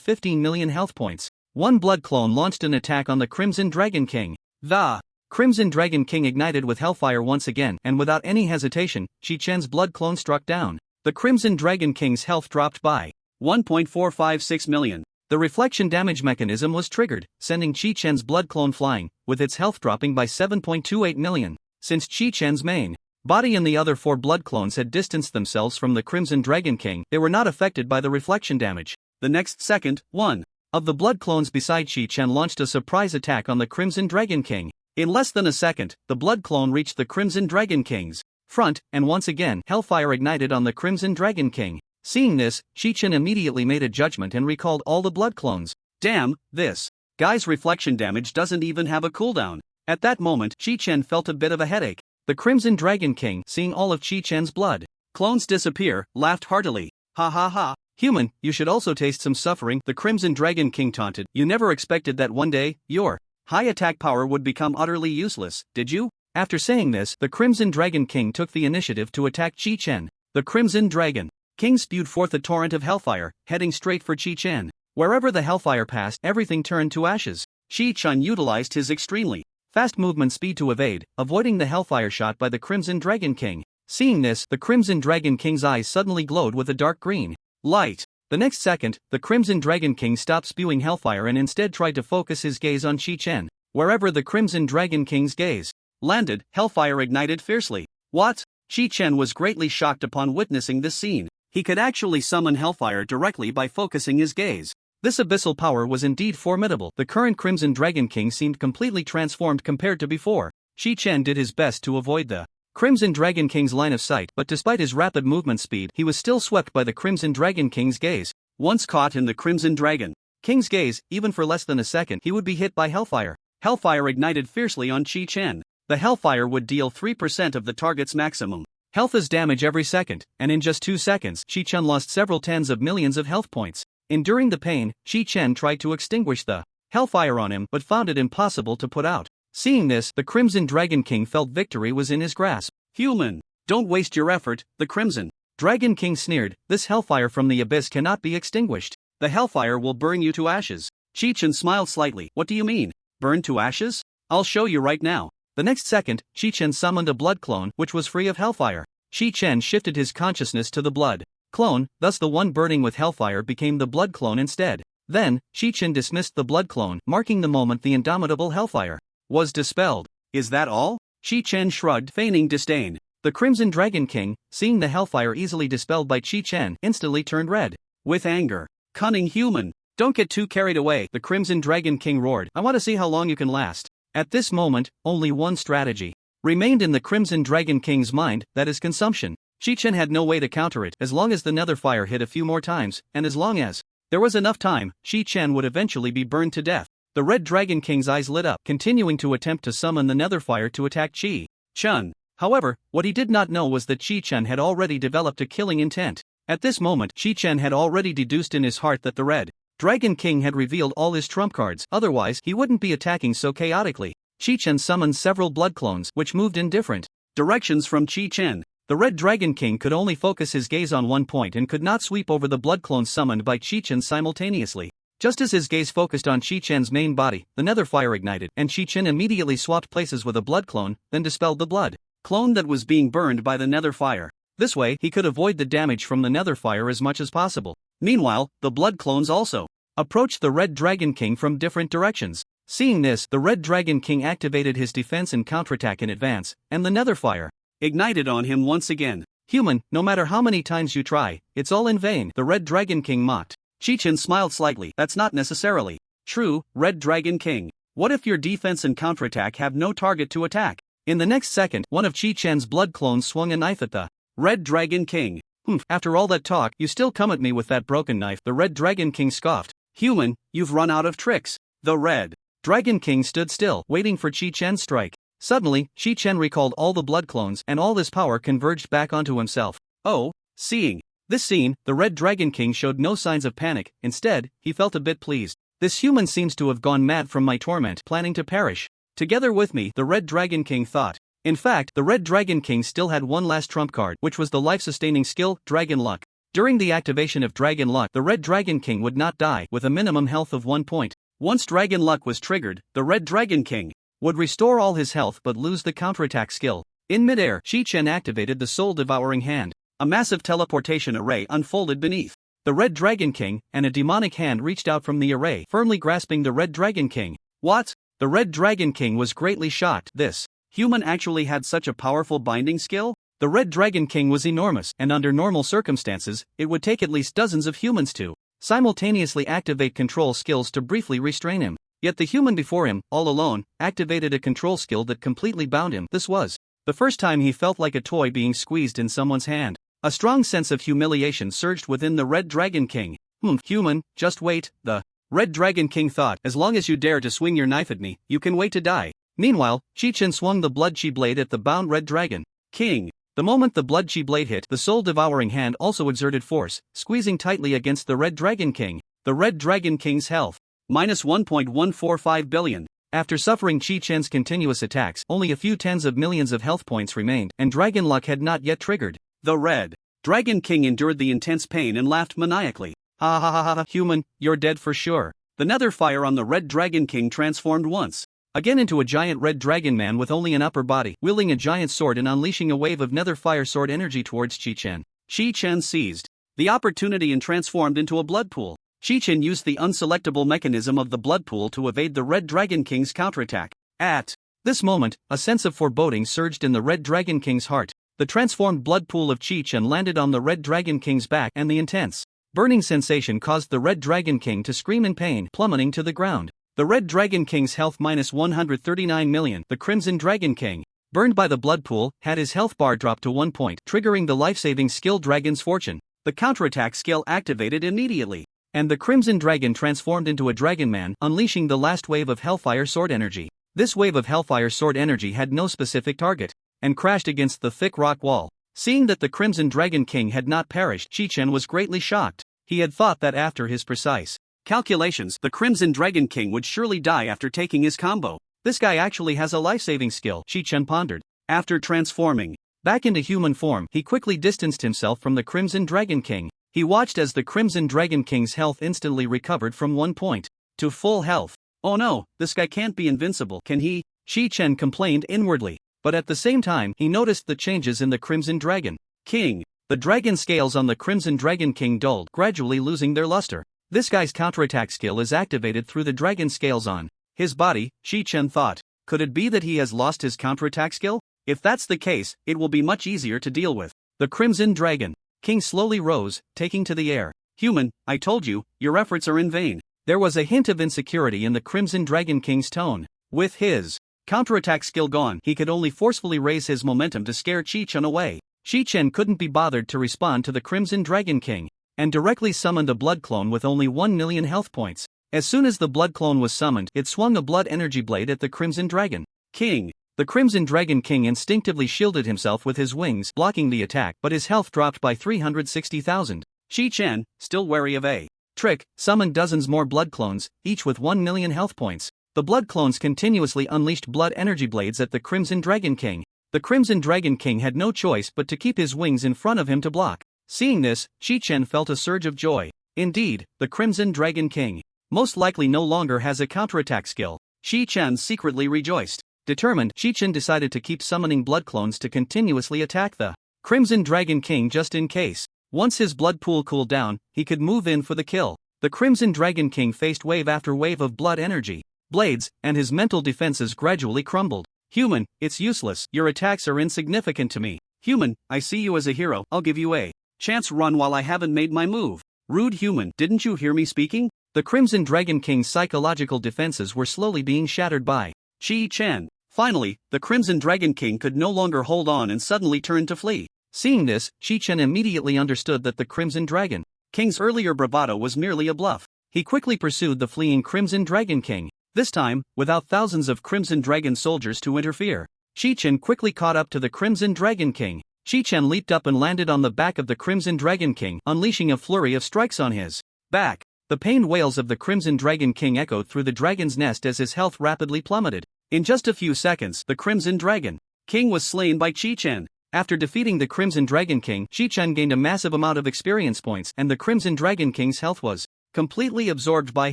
15 million health points. One blood clone launched an attack on the Crimson Dragon King. The Crimson Dragon King ignited with hellfire once again, and without any hesitation, Chi-Chen's blood clone struck down. The Crimson Dragon King's health dropped by 1.456 million. The reflection damage mechanism was triggered, sending Chi-Chen's blood clone flying, with its health dropping by 7.28 million. Since Chi-Chen's main body and the other 4 blood clones had distanced themselves from the Crimson Dragon King, they were not affected by the reflection damage. The next second, one of the blood clones beside Chi-Chen launched a surprise attack on the Crimson Dragon King. In less than a second, the blood clone reached the Crimson Dragon King's front, and once again, hellfire ignited on the Crimson Dragon King. Seeing this, Chi-Chen immediately made a judgment and recalled all the blood clones. Damn, this guy's reflection damage doesn't even have a cooldown. At that moment, Chi-Chen felt a bit of a headache. The Crimson Dragon King, seeing all of Chi-Chen's blood clones disappear, laughed heartily. Ha ha ha. Human, you should also taste some suffering, the Crimson Dragon King taunted. You never expected that one day, your high attack power would become utterly useless, did you? After saying this, the Crimson Dragon King took the initiative to attack Chi-Chen. The Crimson Dragon King spewed forth a torrent of hellfire, heading straight for Chi-Chen. Wherever the hellfire passed, everything turned to ashes. Chi-Chen utilized his extremely fast movement speed to evade, avoiding the hellfire shot by the Crimson Dragon King. Seeing this, the Crimson Dragon King's eyes suddenly glowed with a dark green light. The next second, the Crimson Dragon King stopped spewing hellfire and instead tried to focus his gaze on Chi-Chen. Wherever the Crimson Dragon King's gaze landed, hellfire ignited fiercely. What? Chi-Chen was greatly shocked upon witnessing this scene. He could actually summon hellfire directly by focusing his gaze. This abyssal power was indeed formidable. The current Crimson Dragon King seemed completely transformed compared to before. Chi-Chen did his best to avoid the Crimson Dragon King's line of sight, but despite his rapid movement speed, he was still swept by the Crimson Dragon King's gaze. Once caught in the Crimson Dragon King's gaze, even for less than a second, he would be hit by hellfire. Hellfire ignited fiercely on Chi-Chen. The hellfire would deal 3% of the target's maximum health as damage every second, and in just 2 seconds, Chi-Chen lost several tens of millions of health points. Enduring the pain, Chi-Chen tried to extinguish the hellfire on him but found it impossible to put out. Seeing this, the Crimson Dragon King felt victory was in his grasp. Human, don't waste your effort, the Crimson Dragon King sneered, "This hellfire from the abyss cannot be extinguished. The hellfire will burn you to ashes." Chi-Chen smiled slightly. "What do you mean? Burn to ashes? I'll show you right now." The next second, Chi-Chen summoned a blood clone which was free of hellfire. Chi-Chen shifted his consciousness to the blood clone, thus the one burning with hellfire became the blood clone instead. Then, Chi-Chen dismissed the blood clone, marking the moment the indomitable hellfire was dispelled. "Is that all?" Chi-Chen shrugged, feigning disdain. The Crimson Dragon King, seeing the hellfire easily dispelled by Chi-Chen, instantly turned red with anger. "Cunning human! Don't get too carried away," the Crimson Dragon King roared. "I want to see how long you can last." At this moment, only one strategy remained in the Crimson Dragon King's mind, that is consumption. Chi-Chen had no way to counter it. As long as the nether fire hit a few more times, and as long as there was enough time, Chi-Chen would eventually be burned to death. The Red Dragon King's eyes lit up, continuing to attempt to summon the nether fire to attack Chi-Chen. However, what he did not know was that Chi-Chen had already developed a killing intent. At this moment, Chi-Chen had already deduced in his heart that the Red Dragon King had revealed all his trump cards, otherwise he wouldn't be attacking so chaotically. Chi-Chen summoned several blood clones which moved in different directions from Chi-Chen. The Red Dragon King could only focus his gaze on one point and could not sweep over the blood clones summoned by Chi-Chen simultaneously. Just as his gaze focused on Chi-Chen's main body, the nether fire ignited, and Chi-Chen immediately swapped places with a blood clone, then dispelled the blood clone that was being burned by the nether fire. This way, he could avoid the damage from the nether fire as much as possible. Meanwhile, the blood clones also approached the Red Dragon King from different directions. Seeing this, the Red Dragon King activated his defense and counterattack in advance, and the nether fire ignited on him once again. "Human, no matter how many times you try, it's all in vain," the Red Dragon King mocked. Chi-Chen smiled slightly. "That's not necessarily true, Red Dragon King. What if your defense and counterattack have no target to attack?" In the next second, one of Chi-Chen's blood clones swung a knife at the Red Dragon King. After all that talk, you still come at me with that broken knife," the Red Dragon King scoffed. "Human, you've run out of tricks." The Red Dragon King stood still, waiting for Chi-Chen's strike. Suddenly, Chi-Chen recalled all the blood clones and all his power converged back onto himself. Oh, seeing this scene, the Red Dragon King showed no signs of panic. Instead, he felt a bit pleased. "This human seems to have gone mad from my torment, planning to perish together with me," the Red Dragon King thought. In fact, the Red Dragon King still had one last trump card, which was the life-sustaining skill, Dragon Luck. During the activation of Dragon Luck, the Red Dragon King would not die, with a minimum health of 1 point. Once Dragon Luck was triggered, the Red Dragon King would restore all his health but lose the counterattack skill. In midair, Chi-Chen activated the soul-devouring hand. A massive teleportation array unfolded beneath the Red Dragon King, and a demonic hand reached out from the array, firmly grasping the Red Dragon King. "What?" The Red Dragon King was greatly shocked. This human actually had such a powerful binding skill? The Red Dragon King was enormous, and under normal circumstances, it would take at least dozens of humans to simultaneously activate control skills to briefly restrain him. Yet the human before him, all alone, activated a control skill that completely bound him. This was the first time he felt like a toy being squeezed in someone's hand. A strong sense of humiliation surged within the Red Dragon King. Human, just wait," the Red Dragon King thought. "As long as you dare to swing your knife at me, you can wait to die." Meanwhile, Chi-Chen swung the blood chi blade at the bound Red Dragon King. The moment the blood chi blade hit, the soul-devouring hand also exerted force, squeezing tightly against the Red Dragon King. The Red Dragon King's health minus 1.145 billion. After suffering Chi-Chen's continuous attacks, only a few tens of millions of health points remained, and Dragon Luck had not yet triggered. The Red Dragon King endured the intense pain and laughed maniacally. "Ha ha ha ha ha, human, you're dead for sure." The nether fire on the Red Dragon King transformed once again into a giant red dragon man with only an upper body, wielding a giant sword and unleashing a wave of nether fire sword energy towards Chi-Chen. Chi-Chen seized the opportunity and transformed into a blood pool. Chi-Chen used the unselectable mechanism of the blood pool to evade the Red Dragon King's counterattack. At this moment, a sense of foreboding surged in the Red Dragon King's heart. The transformed blood pool of Chi-Chen landed on the Red Dragon King's back, and the intense burning sensation caused the Red Dragon King to scream in pain, plummeting to the ground. The Red Dragon King's health minus 139 million. The Crimson Dragon King, burned by the blood pool, had his health bar drop to 1 point, triggering the life-saving skill Dragon's Fortune. The counterattack skill activated immediately, and the Crimson Dragon transformed into a Dragon Man, unleashing the last wave of Hellfire Sword energy. This wave of Hellfire Sword energy had no specific target, and crashed against the thick rock wall. Seeing that the Crimson Dragon King had not perished, Chi-Chen was greatly shocked. He had thought that after his precise calculations, the Crimson Dragon King would surely die after taking his combo. This guy actually has a life-saving skill, Chi-Chen pondered. After transforming, Back into human form, he quickly distanced himself from the Crimson Dragon King. He watched as the Crimson Dragon King's health instantly recovered from 1 point to full health. Oh no, this guy can't be invincible, can he? Shi Chen complained inwardly. But at the same time, he noticed the changes in the Crimson Dragon King. The dragon scales on the Crimson Dragon King dulled, gradually losing their luster. This guy's counterattack skill is activated through the dragon scales on his body, Shi Chen thought. Could it be that he has lost his counterattack skill? If that's the case, it will be much easier to deal with. The Crimson Dragon King slowly rose, taking to the air. Human, I told you, your efforts are in vain. There was a hint of insecurity in the Crimson Dragon King's tone. With his counterattack skill gone, he could only forcefully raise his momentum to scare Shi Chen away. Shi Chen couldn't be bothered to respond to the Crimson Dragon King, and directly summoned a blood clone with only 1 million health points. As soon as the blood clone was summoned, it swung a blood energy blade at the Crimson Dragon King. The Crimson Dragon King instinctively shielded himself with his wings, blocking the attack, but his health dropped by 360,000. Shi Chen, still wary of a trick, summoned dozens more blood clones, each with 1 million health points. The blood clones continuously unleashed blood energy blades at the Crimson Dragon King. The Crimson Dragon King had no choice but to keep his wings in front of him to block. Seeing this, Shi Chen felt a surge of joy. Indeed, the Crimson Dragon King most likely no longer has a counterattack skill. Shi Chen secretly rejoiced. Determined, Shi Chen decided to keep summoning blood clones to continuously attack the Crimson Dragon King just in case. Once his blood pool cooled down, he could move in for the kill. The Crimson Dragon King faced wave after wave of blood energy blades, and his mental defenses gradually crumbled. Human, it's useless, your attacks are insignificant to me. Human, I see you as a hero, I'll give you a chance run while I haven't made my move. Rude human, didn't you hear me speaking? The Crimson Dragon King's psychological defenses were slowly being shattered by Shi Chen. Finally, the Crimson Dragon King could no longer hold on and suddenly turned to flee. Seeing this, Shi Chen immediately understood that the Crimson Dragon King's earlier bravado was merely a bluff. He quickly pursued the fleeing Crimson Dragon King. This time, without thousands of Crimson Dragon soldiers to interfere. Shi Chen quickly caught up to the Crimson Dragon King. Shi Chen leaped up and landed on the back of the Crimson Dragon King, unleashing a flurry of strikes on his back. The pained wails of the Crimson Dragon King echoed through the dragon's nest as his health rapidly plummeted. In just a few seconds, the Crimson Dragon King was slain by Shi Chen. After defeating the Crimson Dragon King, Shi Chen gained a massive amount of experience points, and the Crimson Dragon King's health was completely absorbed by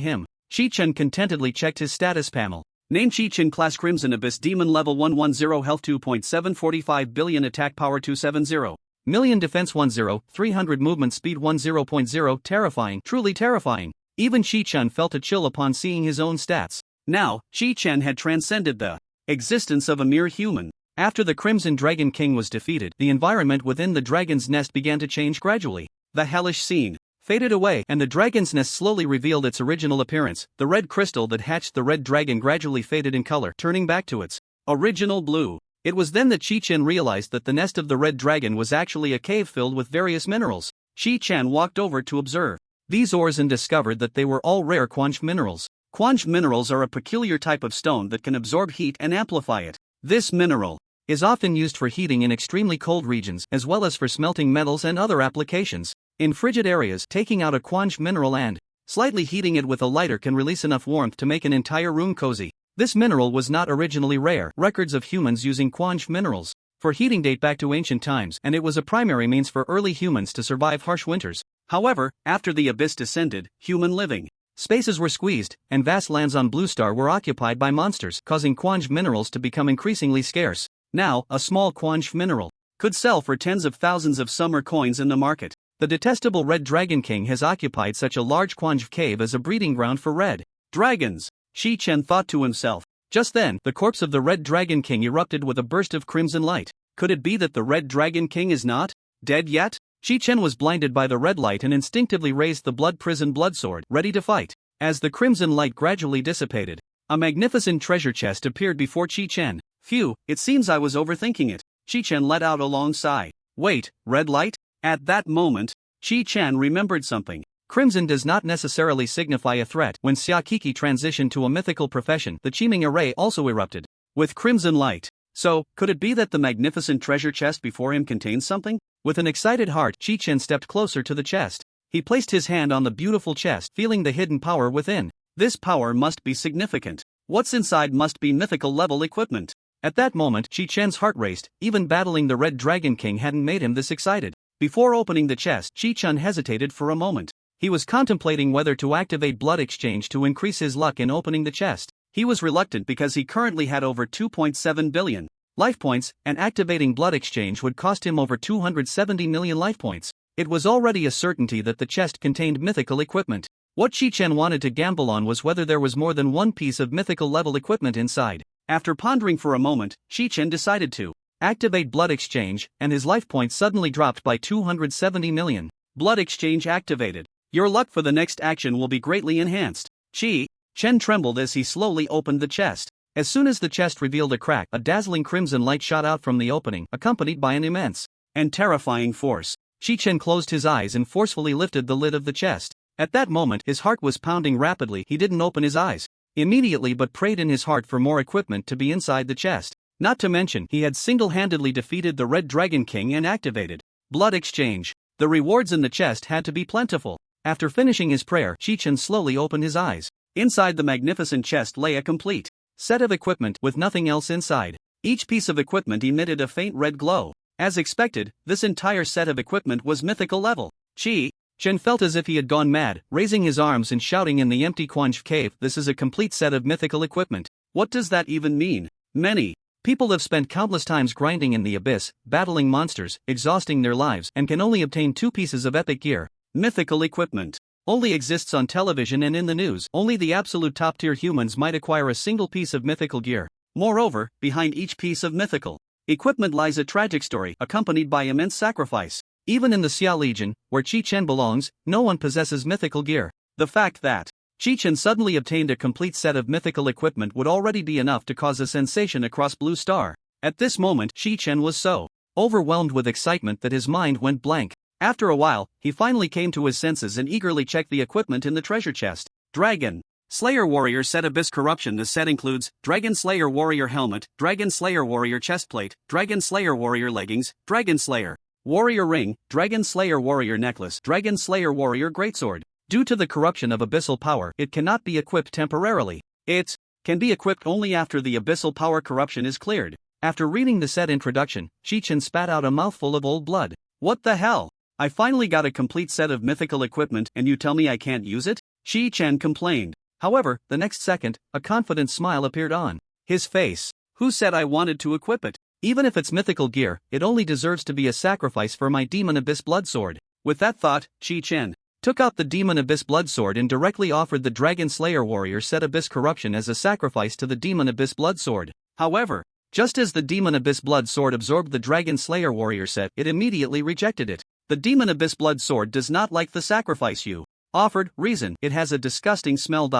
him. Shi Chen contentedly checked his status panel. Name Shi Chen class Crimson Abyss Demon level 110 health 2.745 billion attack power 270 million defense 10 300 movement speed 10.0 terrifying, truly terrifying. Even Shi Chen felt a chill upon seeing his own stats. Now, Shi Chen had transcended the existence of a mere human. After the Crimson Dragon King was defeated, the environment within the dragon's nest began to change gradually. The hellish scene faded away, and the dragon's nest slowly revealed its original appearance. The red crystal that hatched the red dragon gradually faded in color, turning back to its original blue. It was then that Shi Chen realized that the nest of the red dragon was actually a cave filled with various minerals. Shi Chen walked over to observe these ores and discovered that they were all rare quanch minerals. Quanch minerals are a peculiar type of stone that can absorb heat and amplify it. This mineral is often used for heating in extremely cold regions, as well as for smelting metals and other applications. In frigid areas, taking out a quanch mineral and slightly heating it with a lighter can release enough warmth to make an entire room cozy. This mineral was not originally rare. Records of humans using quanch minerals for heating date back to ancient times, and it was a primary means for early humans to survive harsh winters. However, after the abyss descended, human living spaces were squeezed, and vast lands on Blue Star were occupied by monsters, causing quanch minerals to become increasingly scarce. Now, a small quanch mineral could sell for tens of thousands of summer coins in the market. The detestable Red Dragon King has occupied such a large quanch cave as a breeding ground for red dragons, Shi Chen thought to himself. Just then, the corpse of the Red Dragon King erupted with a burst of crimson light. Could it be that the Red Dragon King is not dead yet? Shi Chen was blinded by the red light and instinctively raised the blood prison blood sword, ready to fight. As the crimson light gradually dissipated, a magnificent treasure chest appeared before Shi Chen. Phew, it seems I was overthinking it. Shi Chen let out a long sigh. Wait, red light? At that moment, Shi Chen remembered something. Crimson does not necessarily signify a threat. When Xiaokiki transitioned to a mythical profession, the Qiming array also erupted with crimson light. So, could it be that the magnificent treasure chest before him contains something? With an excited heart, Shi Chen stepped closer to the chest. He placed his hand on the beautiful chest, feeling the hidden power within. This power must be significant. What's inside must be mythical level equipment. At that moment, Chi Chen's heart raced. Even battling the Red Dragon King hadn't made him this excited. Before opening the chest, Chi Chen hesitated for a moment. He was contemplating whether to activate blood exchange to increase his luck in opening the chest. He was reluctant because he currently had over 2.7 billion life points, and activating blood exchange would cost him over 270 million life points. It was already a certainty that the chest contained mythical equipment. What Chi Chen wanted to gamble on was whether there was more than one piece of mythical level equipment inside. After pondering for a moment, Chi Chen decided to activate blood exchange, and his life points suddenly dropped by 270 million. Blood exchange activated. Your luck for the next action will be greatly enhanced. Chi Chen trembled as he slowly opened the chest. As soon as the chest revealed a crack, a dazzling crimson light shot out from the opening, accompanied by an immense and terrifying force. Chi Chen closed his eyes and forcefully lifted the lid of the chest. At that moment, his heart was pounding rapidly. He didn't open his eyes immediately but prayed in his heart for more equipment to be inside the chest. Not to mention, he had single-handedly defeated the Red Dragon King and activated blood exchange. The rewards in the chest had to be plentiful. After finishing his prayer, Chi Chen slowly opened his eyes. Inside the magnificent chest lay a complete set of equipment with nothing else inside. Each piece of equipment emitted a faint red glow. As expected, this entire set of equipment was mythical level. Chi Chen felt as if he had gone mad, raising his arms and shouting in the empty Quanj cave, "This is a complete set of mythical equipment. What does that even mean?" Many people have spent countless times grinding in the abyss, battling monsters, exhausting their lives, and can only obtain 2 pieces of epic gear. Mythical equipment only exists on television and in the news. Only the absolute top-tier humans might acquire a single piece of mythical gear. Moreover, behind each piece of mythical equipment lies a tragic story, accompanied by immense sacrifice. Even in the Xia Legion, where Chi Chen belongs, no one possesses mythical gear. The fact that Chi Chen suddenly obtained a complete set of mythical equipment would already be enough to cause a sensation across Blue Star. At this moment, Chi Chen was so overwhelmed with excitement that his mind went blank. After a while, he finally came to his senses and eagerly checked the equipment in the treasure chest. Dragon Slayer Warrior Set Abyss Corruption. The set includes Dragon Slayer Warrior Helmet, Dragon Slayer Warrior Chestplate, Dragon Slayer Warrior Leggings, Dragon Slayer Warrior Ring, Dragon Slayer Warrior Necklace, Dragon Slayer Warrior Greatsword. Due to the corruption of abyssal power, it cannot be equipped temporarily. It can be equipped only after the abyssal power corruption is cleared. After reading the set introduction, Chi Chen spat out a mouthful of old blood. What the hell? I finally got a complete set of mythical equipment and you tell me I can't use it? Chi Chen complained. However, the next second, a confident smile appeared on his face. Who said I wanted to equip it? Even if it's mythical gear, it only deserves to be a sacrifice for my Demon Abyss Blood Sword. With that thought, Chi Chen took out the Demon Abyss Blood Sword and directly offered the Dragon Slayer Warrior Set Abyss Corruption as a sacrifice to the Demon Abyss Blood Sword. However, just as the Demon Abyss Blood Sword absorbed the Dragon Slayer Warrior set, it immediately rejected it. The Demon Abyss Blood Sword does not like the sacrifice you offered. Reason: it has a disgusting smell.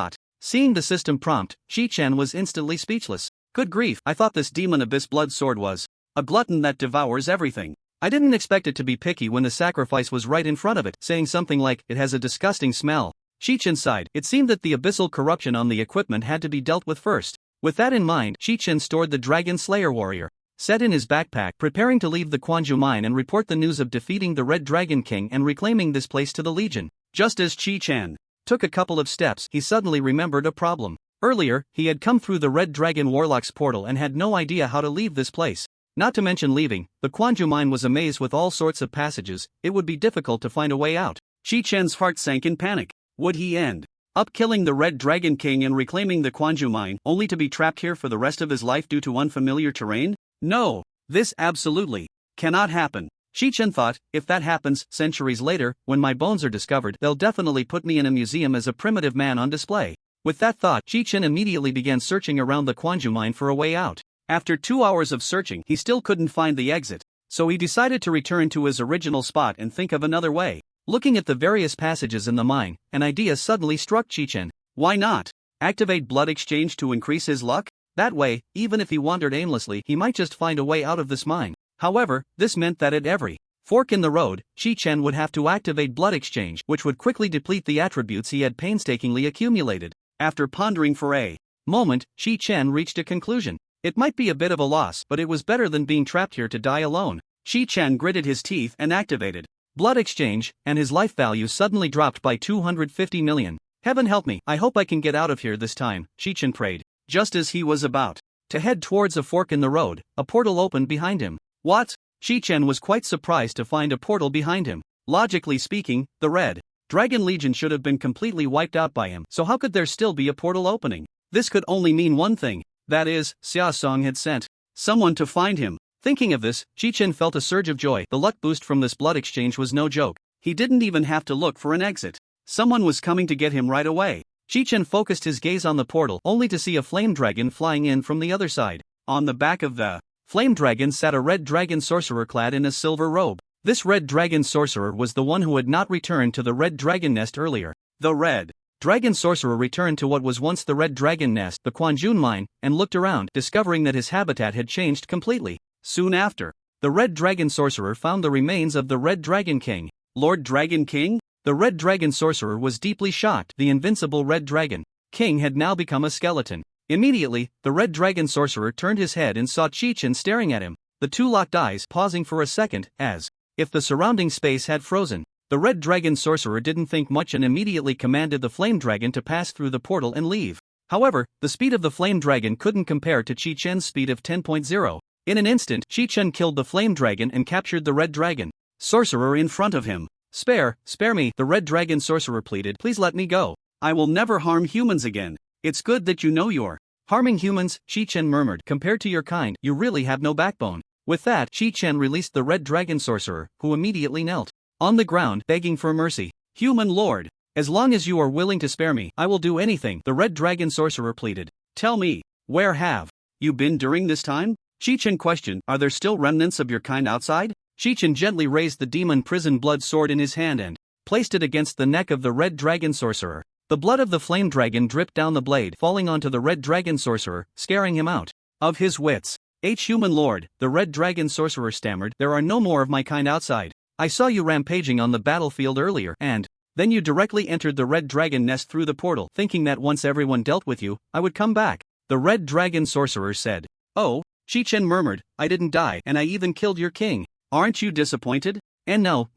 Seeing the system prompt, Chi Chen was instantly speechless. Good grief, I thought this Demon Abyss Blood Sword was a glutton that devours everything. I didn't expect it to be picky when the sacrifice was right in front of it, saying something like, "It has a disgusting smell." Chi Chen sighed. It seemed that the abyssal corruption on the equipment had to be dealt with first. With that in mind, Chi Chen stored the Dragon Slayer Warrior set in his backpack, preparing to leave the Quanju mine and report the news of defeating the Red Dragon King and reclaiming this place to the Legion. Just as Chi Chen took a couple of steps, he suddenly remembered a problem. Earlier, he had come through the Red Dragon Warlock's portal and had no idea how to leave this place. Not to mention leaving, the Quanju mine was a maze with all sorts of passages. It would be difficult to find a way out. Chi Chen's heart sank in panic. Would he end up killing the Red Dragon King and reclaiming the Quanju mine, only to be trapped here for the rest of his life due to unfamiliar terrain? No, this absolutely cannot happen. Chi Chen thought, if that happens, centuries later, when my bones are discovered, they'll definitely put me in a museum as a primitive man on display. With that thought, Chi Chen immediately began searching around the Quanju mine for a way out. After 2 hours of searching, he still couldn't find the exit, so he decided to return to his original spot and think of another way. Looking at the various passages in the mine, an idea suddenly struck Chi Chen. Why not activate blood exchange to increase his luck? That way, even if he wandered aimlessly, he might just find a way out of this mine. However, this meant that at every fork in the road, Chi Chen would have to activate blood exchange, which would quickly deplete the attributes he had painstakingly accumulated. After pondering for a moment, Chi Chen reached a conclusion. It might be a bit of a loss, but it was better than being trapped here to die alone. Chi Chen gritted his teeth and activated blood exchange, and his life value suddenly dropped by 250 million. Heaven help me, I hope I can get out of here this time, Chi Chen prayed. Just as he was about to head towards a fork in the road. A portal opened behind him. What? Chi-Chen was quite surprised to find a portal behind him. Logically speaking, the Red Dragon Legion should have been completely wiped out by him, so how could there still be a portal opening? This could only mean one thing, that is, Xia Song had sent someone to find him. Thinking of this, Chi-Chen felt a surge of joy. The luck boost from this blood exchange was no joke. He didn't even have to look for an exit. Someone was coming to get him right away. Chi-Chen focused his gaze on the portal, only to see a flame dragon flying in from the other side. On the back of the flame dragon sat a red dragon sorcerer clad in a silver robe. This red dragon sorcerer was the one who had not returned to the red dragon nest earlier. The red dragon sorcerer returned to what was once the red dragon nest, the Quanjun mine, and looked around, discovering that his habitat had changed completely. Soon after, the red dragon sorcerer found the remains of the red dragon king. Lord Dragon King? The red dragon sorcerer was deeply shocked. The invincible red dragon king had now become a skeleton. Immediately, the red dragon sorcerer turned his head and saw Chi-Chen staring at him. The two locked eyes, pausing for a second, as if the surrounding space had frozen. The red dragon sorcerer didn't think much and immediately commanded the flame dragon to pass through the portal and leave. However, the speed of the flame dragon couldn't compare to Chi-Chen's speed of 10.0. In an instant, Chi-Chen killed the flame dragon and captured the red dragon sorcerer in front of him. Spare me, the red dragon sorcerer pleaded. Please let me go. I will never harm humans again. It's good that you know you're harming humans, Chi-Chen murmured. Compared to your kind, you really have no backbone. With that, Chi-Chen released the red dragon sorcerer, who immediately knelt on the ground, begging for mercy. Human lord, as long as you are willing to spare me, I will do anything, the red dragon sorcerer pleaded. Tell me, where have you been during this time? Chi-Chen questioned. Are there still remnants of your kind outside? Chi-Chen gently raised the demon prison blood sword in his hand and placed it against the neck of the red dragon sorcerer. The blood of the flame dragon dripped down the blade, falling onto the red dragon sorcerer, scaring him out of his wits. Human lord, the red dragon sorcerer stammered. There are no more of my kind outside. I saw you rampaging on the battlefield earlier, and then you directly entered the red dragon nest through the portal, thinking that once everyone dealt with you, I would come back. The red dragon sorcerer said. Oh, Chi-Chen murmured, I didn't die, and I even killed your king. Aren't you disappointed? And no,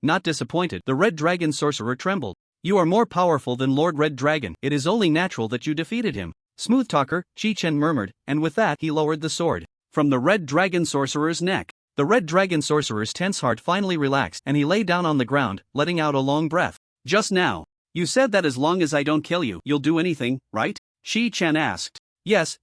not disappointed. The red dragon sorcerer trembled. You are more powerful than Lord Red Dragon. It is only natural that you defeated him. Smooth talker, Chi-Chen murmured, and with that he lowered the sword from the red dragon sorcerer's neck. The red dragon sorcerer's tense heart finally relaxed and he lay down on the ground, letting out a long breath. Just now, you said that as long as I don't kill you, you'll do anything, right? Chi-Chen asked. Yes,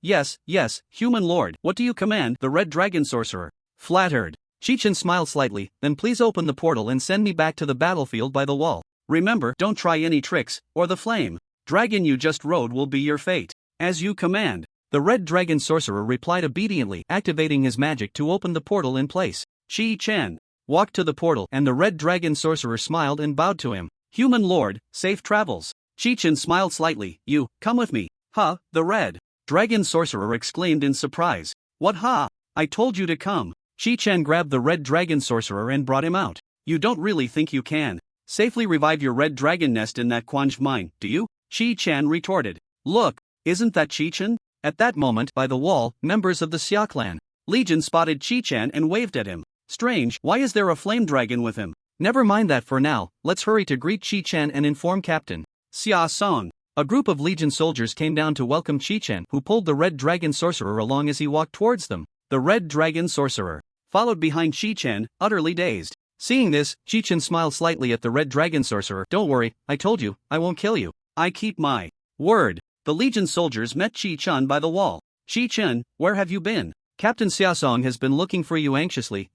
human lord. What do you command? The red dragon sorcerer flattered. Chi-Chen smiled slightly. Then please open the portal and send me back to the battlefield by the wall. Remember, don't try any tricks, or the flame dragon you just rode will be your fate. As you command. The red dragon sorcerer replied obediently, activating his magic to open the portal in place. Chi-Chen walked to the portal and the red dragon sorcerer smiled and bowed to him. Human lord, safe travels. Chi-Chen smiled slightly. You, come with me. Huh, the red dragon sorcerer exclaimed in surprise. What ha? I told you to come. Chi-Chen grabbed the red dragon sorcerer and brought him out. You don't really think you can safely revive your red dragon nest in that Quanj mine, do you? Chi-Chen retorted. Look, isn't that Chi-Chen? At that moment, by the wall, members of the Xia clan Legion spotted Chi-Chen and waved at him. Strange, why is there a flame dragon with him? Never mind that for now, let's hurry to greet Chi-Chen and inform Captain Xia Song. A group of Legion soldiers came down to welcome Chi-Chen, who pulled the red dragon sorcerer along as he walked towards them. The red dragon sorcerer followed behind Chi-Chen, utterly dazed. Seeing this, Chi-Chen smiled slightly at the red dragon sorcerer. Don't worry, I told you, I won't kill you. I keep my word. The Legion soldiers met Chi-Chen by the wall. Chi-Chen, where have you been? Captain Xiaosong has been looking for you anxiously,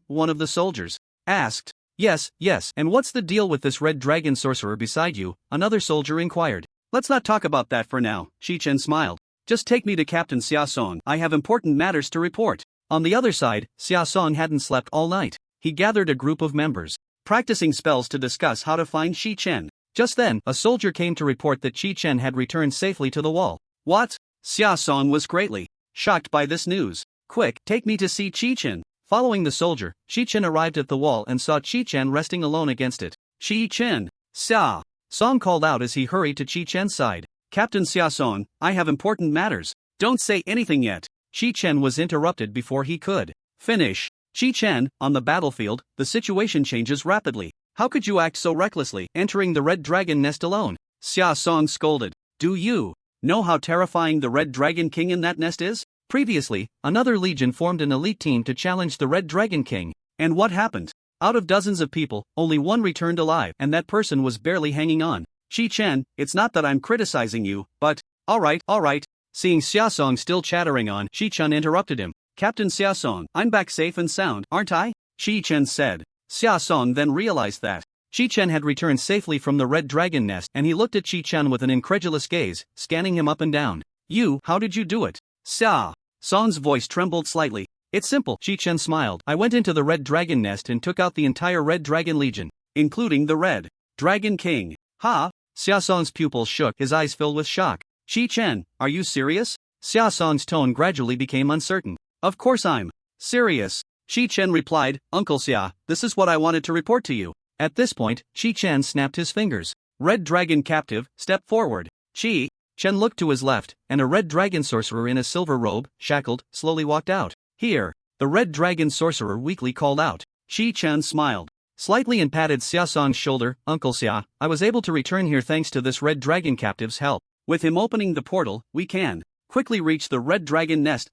one of the soldiers asked. Yes, and what's the deal with this red dragon sorcerer beside you? Another soldier inquired. Let's not talk about that for now, Chi-Chen smiled. Just take me to Captain Xiaosong. I have important matters to report. On the other side, Xiaosong hadn't slept all night. He gathered a group of members, practicing spells to discuss how to find Chi-Chen. Just then, a soldier came to report that Chi-Chen had returned safely to the wall. What? Xiaosong was greatly shocked by this news. Quick, take me to see Chi-Chen. Following the soldier, Chi-Chen arrived at the wall and saw Chi-Chen resting alone against it. Chi-Chen! Xia! Song called out as he hurried to Chi-Chen's side. Captain Xiaosong, I have important matters. Don't say anything yet. Chi-Chen was interrupted before he could finish. Chi-Chen, on the battlefield, the situation changes rapidly. How could you act so recklessly, entering the red dragon nest alone? Xia Song scolded. Do you know how terrifying the red dragon king in that nest is? Previously, another legion formed an elite team to challenge the Red Dragon King. And what happened? Out of dozens of people, only one returned alive, and that person was barely hanging on. Shi-Chen, it's not that I'm criticizing you, but, alright. Seeing Xiaosong still chattering on, Shi-Chen interrupted him. Captain Xiaosong, I'm back safe and sound, aren't I? Shi-Chen said. Xiaosong then realized that Shi-Chen had returned safely from the Red Dragon Nest, and he looked at Shi-Chen with an incredulous gaze, scanning him up and down. How did you do it? Xiaosong's voice trembled slightly. It's simple, Shi-Chen smiled. I went into the Red Dragon Nest and took out the entire Red Dragon Legion, including the Red Dragon King. Ha! Xiaosong's pupils shook, his eyes filled with shock. Shi-Chen, are you serious? Xiaosong's tone gradually became uncertain. Of course I'm serious. Shi-Chen replied, Uncle Xia, this is what I wanted to report to you. At this point, Shi-Chen snapped his fingers. Red Dragon Captive, step forward. Shi-Chen looked to his left, and a Red Dragon Sorcerer in a silver robe, shackled, slowly walked out. Here, the Red Dragon Sorcerer weakly called out. Shi-Chen smiled slightly and patted Xiaosong's shoulder. Uncle Xia, I was able to return here thanks to this Red Dragon Captive's help. With him opening the portal, we can quickly reach the Red Dragon Nest.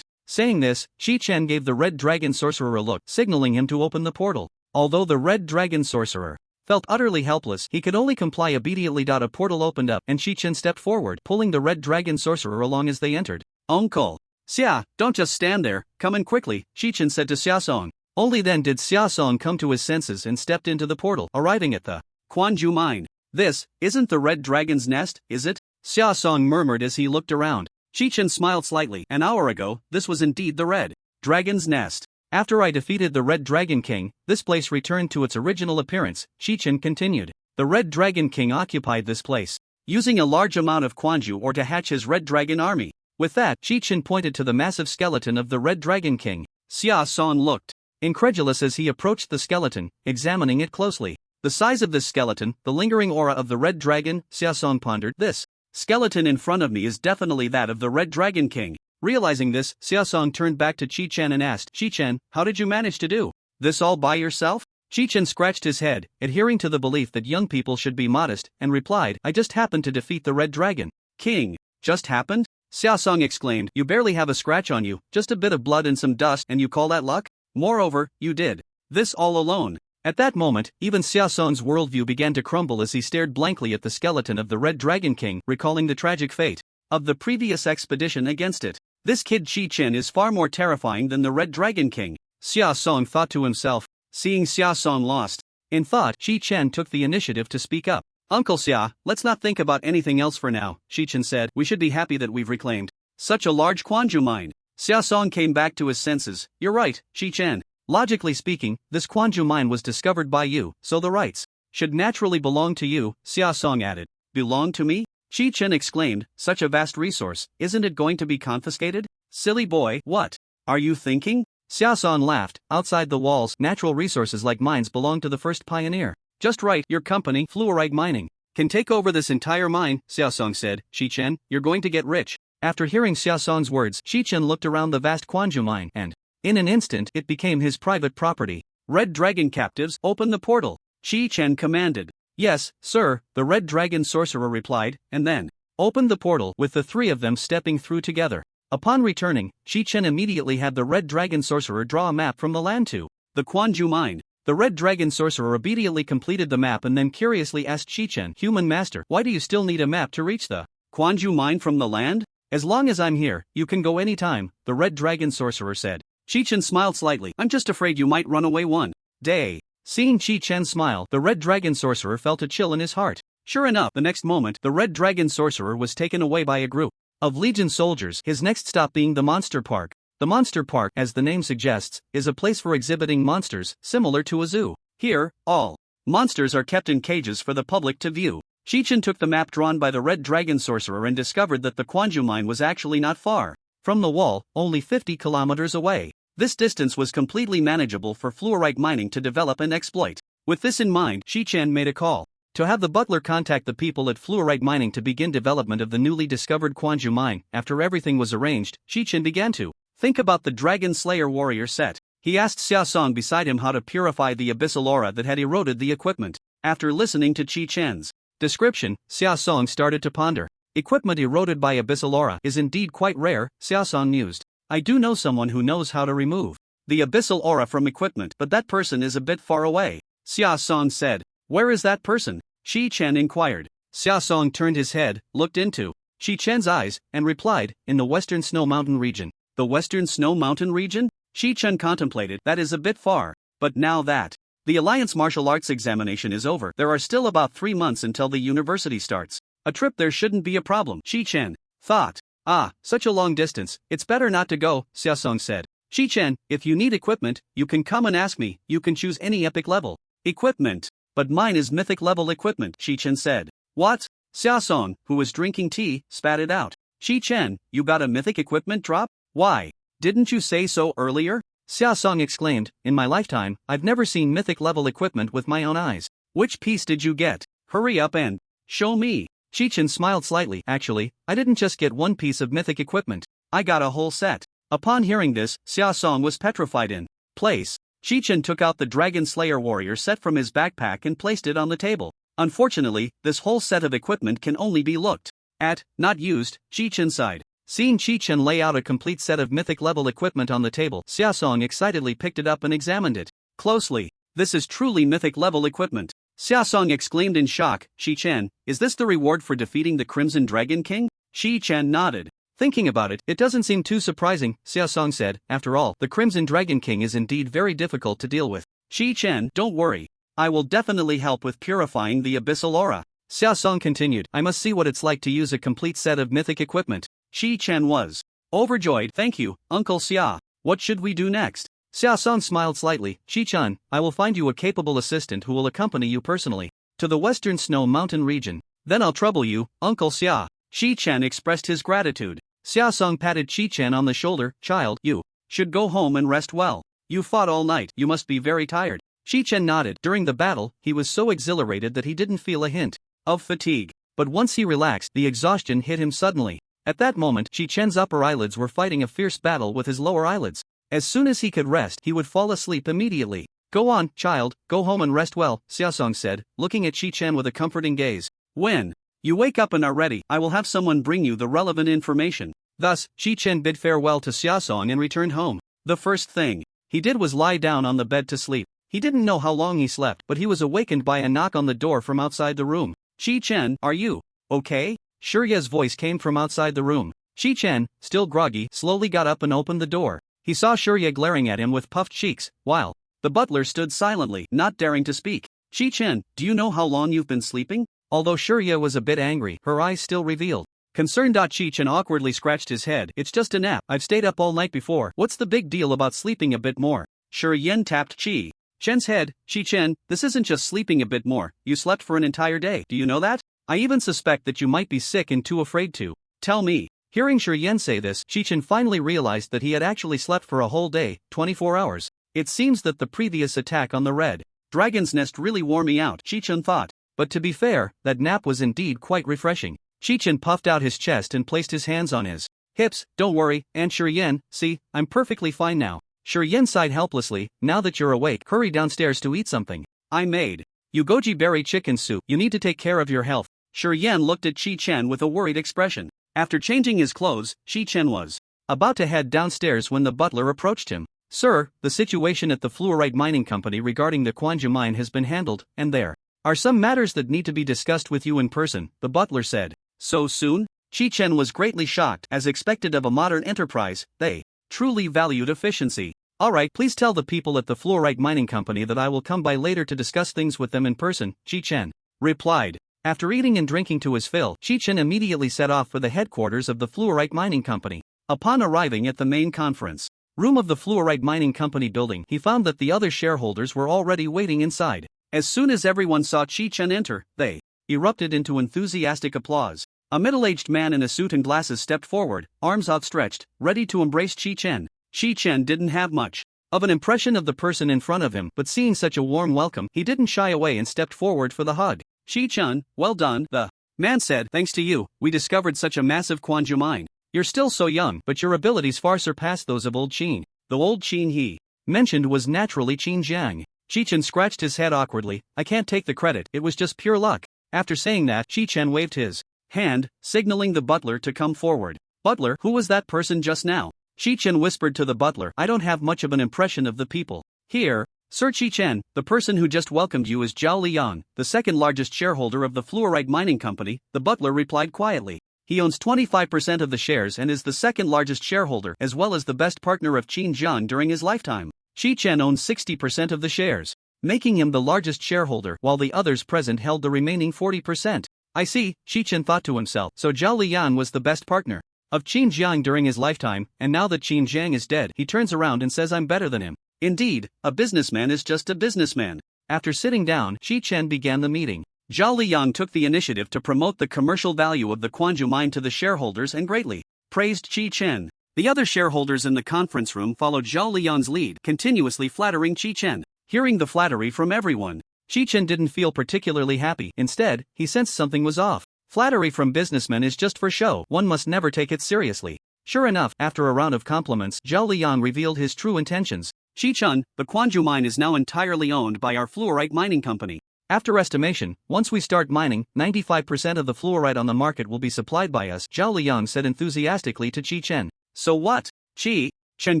Saying this, Shi-Chen gave the Red Dragon Sorcerer a look, signaling him to open the portal. Although the Red Dragon Sorcerer felt utterly helpless, he could only comply immediately. A portal opened up, and Shi-Chen stepped forward, pulling the Red Dragon Sorcerer along as they entered. Uncle Xia, don't just stand there, come in quickly, Shi-Chen said to Xiaosong. Only then did Xiaosong come to his senses and stepped into the portal, arriving at the Quanju Mine. This isn't the Red Dragon's Nest, is it? Xiaosong murmured as he looked around. Shi-Chen smiled slightly. An hour ago, this was indeed the Red Dragon's Nest. After I defeated the Red Dragon King, this place returned to its original appearance, Shi-Chen continued. The Red Dragon King occupied this place, using a large amount of Quanju ore to hatch his Red Dragon army. With that, Shi-Chen pointed to the massive skeleton of the Red Dragon King. Xiaosong looked incredulous as he approached the skeleton, examining it closely. The size of this skeleton, the lingering aura of the Red Dragon, Xiaosong pondered. This skeleton in front of me is definitely that of the Red Dragon King. Realizing this, Xiaosong turned back to Shi-Chen and asked, Shi-Chen, how did you manage to do this all by yourself? Shi-Chen scratched his head, adhering to the belief that young people should be modest, and replied, I just happened to defeat the Red Dragon King. Just happened? Xiaosong exclaimed, you barely have a scratch on you, just a bit of blood and some dust, and you call that luck? Moreover, you did this all alone. At that moment, even Xiaosong's worldview began to crumble as he stared blankly at the skeleton of the Red Dragon King, recalling the tragic fate of the previous expedition against it. This kid Shi-Chen is far more terrifying than the Red Dragon King, Xiaosong thought to himself. Seeing Xiaosong lost in thought, Shi-Chen took the initiative to speak up. Uncle Xia, let's not think about anything else for now, Shi-Chen said. We should be happy that we've reclaimed such a large Quanju mine. Xiaosong came back to his senses. You're right, Shi-Chen. Logically speaking, this Quanju mine was discovered by you, so the rights should naturally belong to you, Xiaosong added. Belong to me? Shi-Chen exclaimed, such a vast resource, isn't it going to be confiscated? Silly boy, what are you thinking? Xiaosong laughed. Outside the walls, natural resources like mines belong to the first pioneer. Just right, your company, Fluorite Mining, can take over this entire mine, Xiaosong said. Shi-Chen, you're going to get rich. After hearing Xiaosong's words, Shi-Chen looked around the vast Quanju mine, and in an instant, it became his private property. Red Dragon Captives, open the portal, Shi-Chen commanded. Yes, sir, the Red Dragon Sorcerer replied, and then opened the portal, with the three of them stepping through together. Upon returning, Shi-Chen immediately had the Red Dragon Sorcerer draw a map from the land to the Quanju mine. The Red Dragon Sorcerer immediately completed the map and then curiously asked Shi-Chen, Human Master, why do you still need a map to reach the Quanju mine from the land? As long as I'm here, you can go anytime, the Red Dragon Sorcerer said. Shi-Chen smiled slightly. I'm just afraid you might run away one day. Seeing Shi-Chen smile, the Red Dragon Sorcerer felt a chill in his heart. Sure enough, the next moment, the Red Dragon Sorcerer was taken away by a group of Legion soldiers, his next stop being the Monster Park. The Monster Park, as the name suggests, is a place for exhibiting monsters, similar to a zoo. Here, all monsters are kept in cages for the public to view. Shi-Chen took the map drawn by the Red Dragon Sorcerer and discovered that the Quanju mine was actually not far from the wall, only 50 kilometers away. This distance was completely manageable for Fluorite Mining to develop and exploit. With this in mind, Shi-Chen made a call to have the butler contact the people at Fluorite Mining to begin development of the newly discovered Quanju mine. After everything was arranged, Shi-Chen began to think about the Dragon Slayer warrior set. He asked Xiaosong beside him how to purify the abyssal aura that had eroded the equipment. After listening to Shi-Chen's description, Xiaosong started to ponder. Equipment eroded by abyssal aura is indeed quite rare, Xiaosong mused. I do know someone who knows how to remove the abyssal aura from equipment, but that person is a bit far away, Xia Song said. Where is that person? Shi Chen inquired. Xia Song turned his head, looked into Shi Chen's eyes, and replied, in the Western Snow Mountain region. The Western Snow Mountain region? Shi Chen contemplated. That is a bit far. But now that the Alliance martial arts examination is over, there are still about 3 months until the university starts. A trip there shouldn't be a problem, Shi Chen thought. Ah, such a long distance, it's better not to go, Xia Song said. Shi Chen, if you need equipment, you can come and ask me. You can choose any epic level equipment. But mine is mythic level equipment, Shi Chen said. What? Xia Song, who was drinking tea, spat it out. Shi Chen, you got a mythic equipment drop? Why? Didn't you say so earlier? Xia Song exclaimed, in my lifetime, I've never seen mythic level equipment with my own eyes. Which piece did you get? Hurry up and show me. Shi Chen smiled slightly. Actually, I didn't just get one piece of mythic equipment. I got a whole set. Upon hearing this, Xia Song was petrified in place. Shi Chen took out the Dragon Slayer Warrior set from his backpack and placed it on the table. Unfortunately, this whole set of equipment can only be looked at, not used, Shi Chen sighed. Seeing Shi Chen lay out a complete set of mythic level equipment on the table, Xia Song excitedly picked it up and examined it closely. This is truly mythic level equipment. Xia Song exclaimed in shock. Shi Chen, is this the reward for defeating the Crimson Dragon King? Shi Chen nodded. Thinking about it, it doesn't seem too surprising, Xia Song said. After all, the Crimson Dragon King is indeed very difficult to deal with. Shi Chen, don't worry. I will definitely help with purifying the abyssal aura. Xia Song continued. I must see what it's like to use a complete set of mythic equipment. Shi Chen was overjoyed. Thank you, Uncle Xia. What should we do next? Xia Song smiled slightly. Shi Chen, I will find you a capable assistant who will accompany you personally to the Western Snow Mountain region. Then I'll trouble you, Uncle Xia. Shi Chen expressed his gratitude. Xia Song patted Shi Chen on the shoulder. Child, you should go home and rest well. You fought all night. You must be very tired. Shi Chen nodded. During the battle, he was so exhilarated that he didn't feel a hint of fatigue. But once he relaxed, the exhaustion hit him suddenly. At that moment, Shi Chen's upper eyelids were fighting a fierce battle with his lower eyelids. As soon as he could rest, he would fall asleep immediately. Go on, child, go home and rest well, Xia Song said, looking at Shi Chen with a comforting gaze. When you wake up and are ready, I will have someone bring you the relevant information. Thus, Shi Chen bid farewell to Xia Song and returned home. The first thing he did was lie down on the bed to sleep. He didn't know how long he slept, but he was awakened by a knock on the door from outside the room. Shi Chen, are you okay? Shurya's voice came from outside the room. Shi Chen, still groggy, slowly got up and opened the door. He saw Shurya glaring at him with puffed cheeks, while the butler stood silently, not daring to speak. Shi Chen, do you know how long you've been sleeping? Although Shurya was a bit angry, her eyes still revealed concern. Shi Chen awkwardly scratched his head. It's just a nap. I've stayed up all night before. What's the big deal about sleeping a bit more? Shuryen tapped Shi Chen's head. Shi Chen, this isn't just sleeping a bit more. You slept for an entire day. Do you know that? I even suspect that you might be sick and too afraid to tell me. Hearing Shuryen say this, Shi Chen finally realized that he had actually slept for a whole day, 24 hours. It seems that the previous attack on the Red Dragon's Nest really wore me out, Shi Chen thought. But to be fair, that nap was indeed quite refreshing. Shi Chen puffed out his chest and placed his hands on his hips. Don't worry, Aunt Shuryen, see, I'm perfectly fine now. Shuryen sighed helplessly. Now that you're awake, hurry downstairs to eat something. I made you goji berry chicken soup. You need to take care of your health. Shuryen looked at Shi Chen with a worried expression. After changing his clothes, Shi Chen was about to head downstairs when the butler approached him. Sir, the situation at the Fluorite Mining Company regarding the Quanju mine has been handled, and there are some matters that need to be discussed with you in person, the butler said. So soon? Shi Chen was greatly shocked. As expected of a modern enterprise, they truly valued efficiency. Alright, please tell the people at the Fluorite Mining Company that I will come by later to discuss things with them in person, Shi Chen replied. After eating and drinking to his fill, Shi Chen immediately set off for the headquarters of the Fluorite Mining Company. Upon arriving at the main conference room of the Fluorite Mining Company building, he found that the other shareholders were already waiting inside. As soon as everyone saw Shi Chen enter, they erupted into enthusiastic applause. A middle-aged man in a suit and glasses stepped forward, arms outstretched, ready to embrace Shi Chen. Shi Chen didn't have much of an impression of the person in front of him, but seeing such a warm welcome, he didn't shy away and stepped forward for the hug. Shi Chen, well done, the man said. Thanks to you, we discovered such a massive Quanju mine. You're still so young, but your abilities far surpass those of old Qin. The old Qin he mentioned was naturally Qin Jiang. Shi Chen scratched his head awkwardly. I can't take the credit, it was just pure luck. After saying that, Shi Chen waved his hand, signaling the butler to come forward. Butler, who was that person just now? Chi-Chen whispered to the butler. I don't have much of an impression of the people here. Sir Chi-Chen, the person who just welcomed you is Zhao Liang, the second largest shareholder of the fluorite mining company, the butler replied quietly. He owns 25% of the shares and is the second largest shareholder as well as the best partner of Qin Jiang during his lifetime. Chi-Chen owns 60% of the shares, making him the largest shareholder while the others present held the remaining 40%. I see, Chi-Chen thought to himself. So Zhao Liang was the best partner of Qin Jiang during his lifetime, and now that Qin Jiang is dead, he turns around and says I'm better than him. Indeed, a businessman is just a businessman. After sitting down, Chi-Chen began the meeting. Zhao Liang took the initiative to promote the commercial value of the Quanju mine to the shareholders and greatly praised Chi-Chen. The other shareholders in the conference room followed Zhao Liang's lead, continuously flattering Chi-Chen. Hearing the flattery from everyone, Chi-Chen didn't feel particularly happy. Instead, he sensed something was off. Flattery from businessmen is just for show. One must never take it seriously. Sure enough, after a round of compliments, Zhao Liang revealed his true intentions. Chi-Chen, the Quanju mine is now entirely owned by our fluorite mining company. After estimation, once we start mining, 95% of the fluorite on the market will be supplied by us, Zhao Liang said enthusiastically to Chi-Chen. So what? Chi-Chen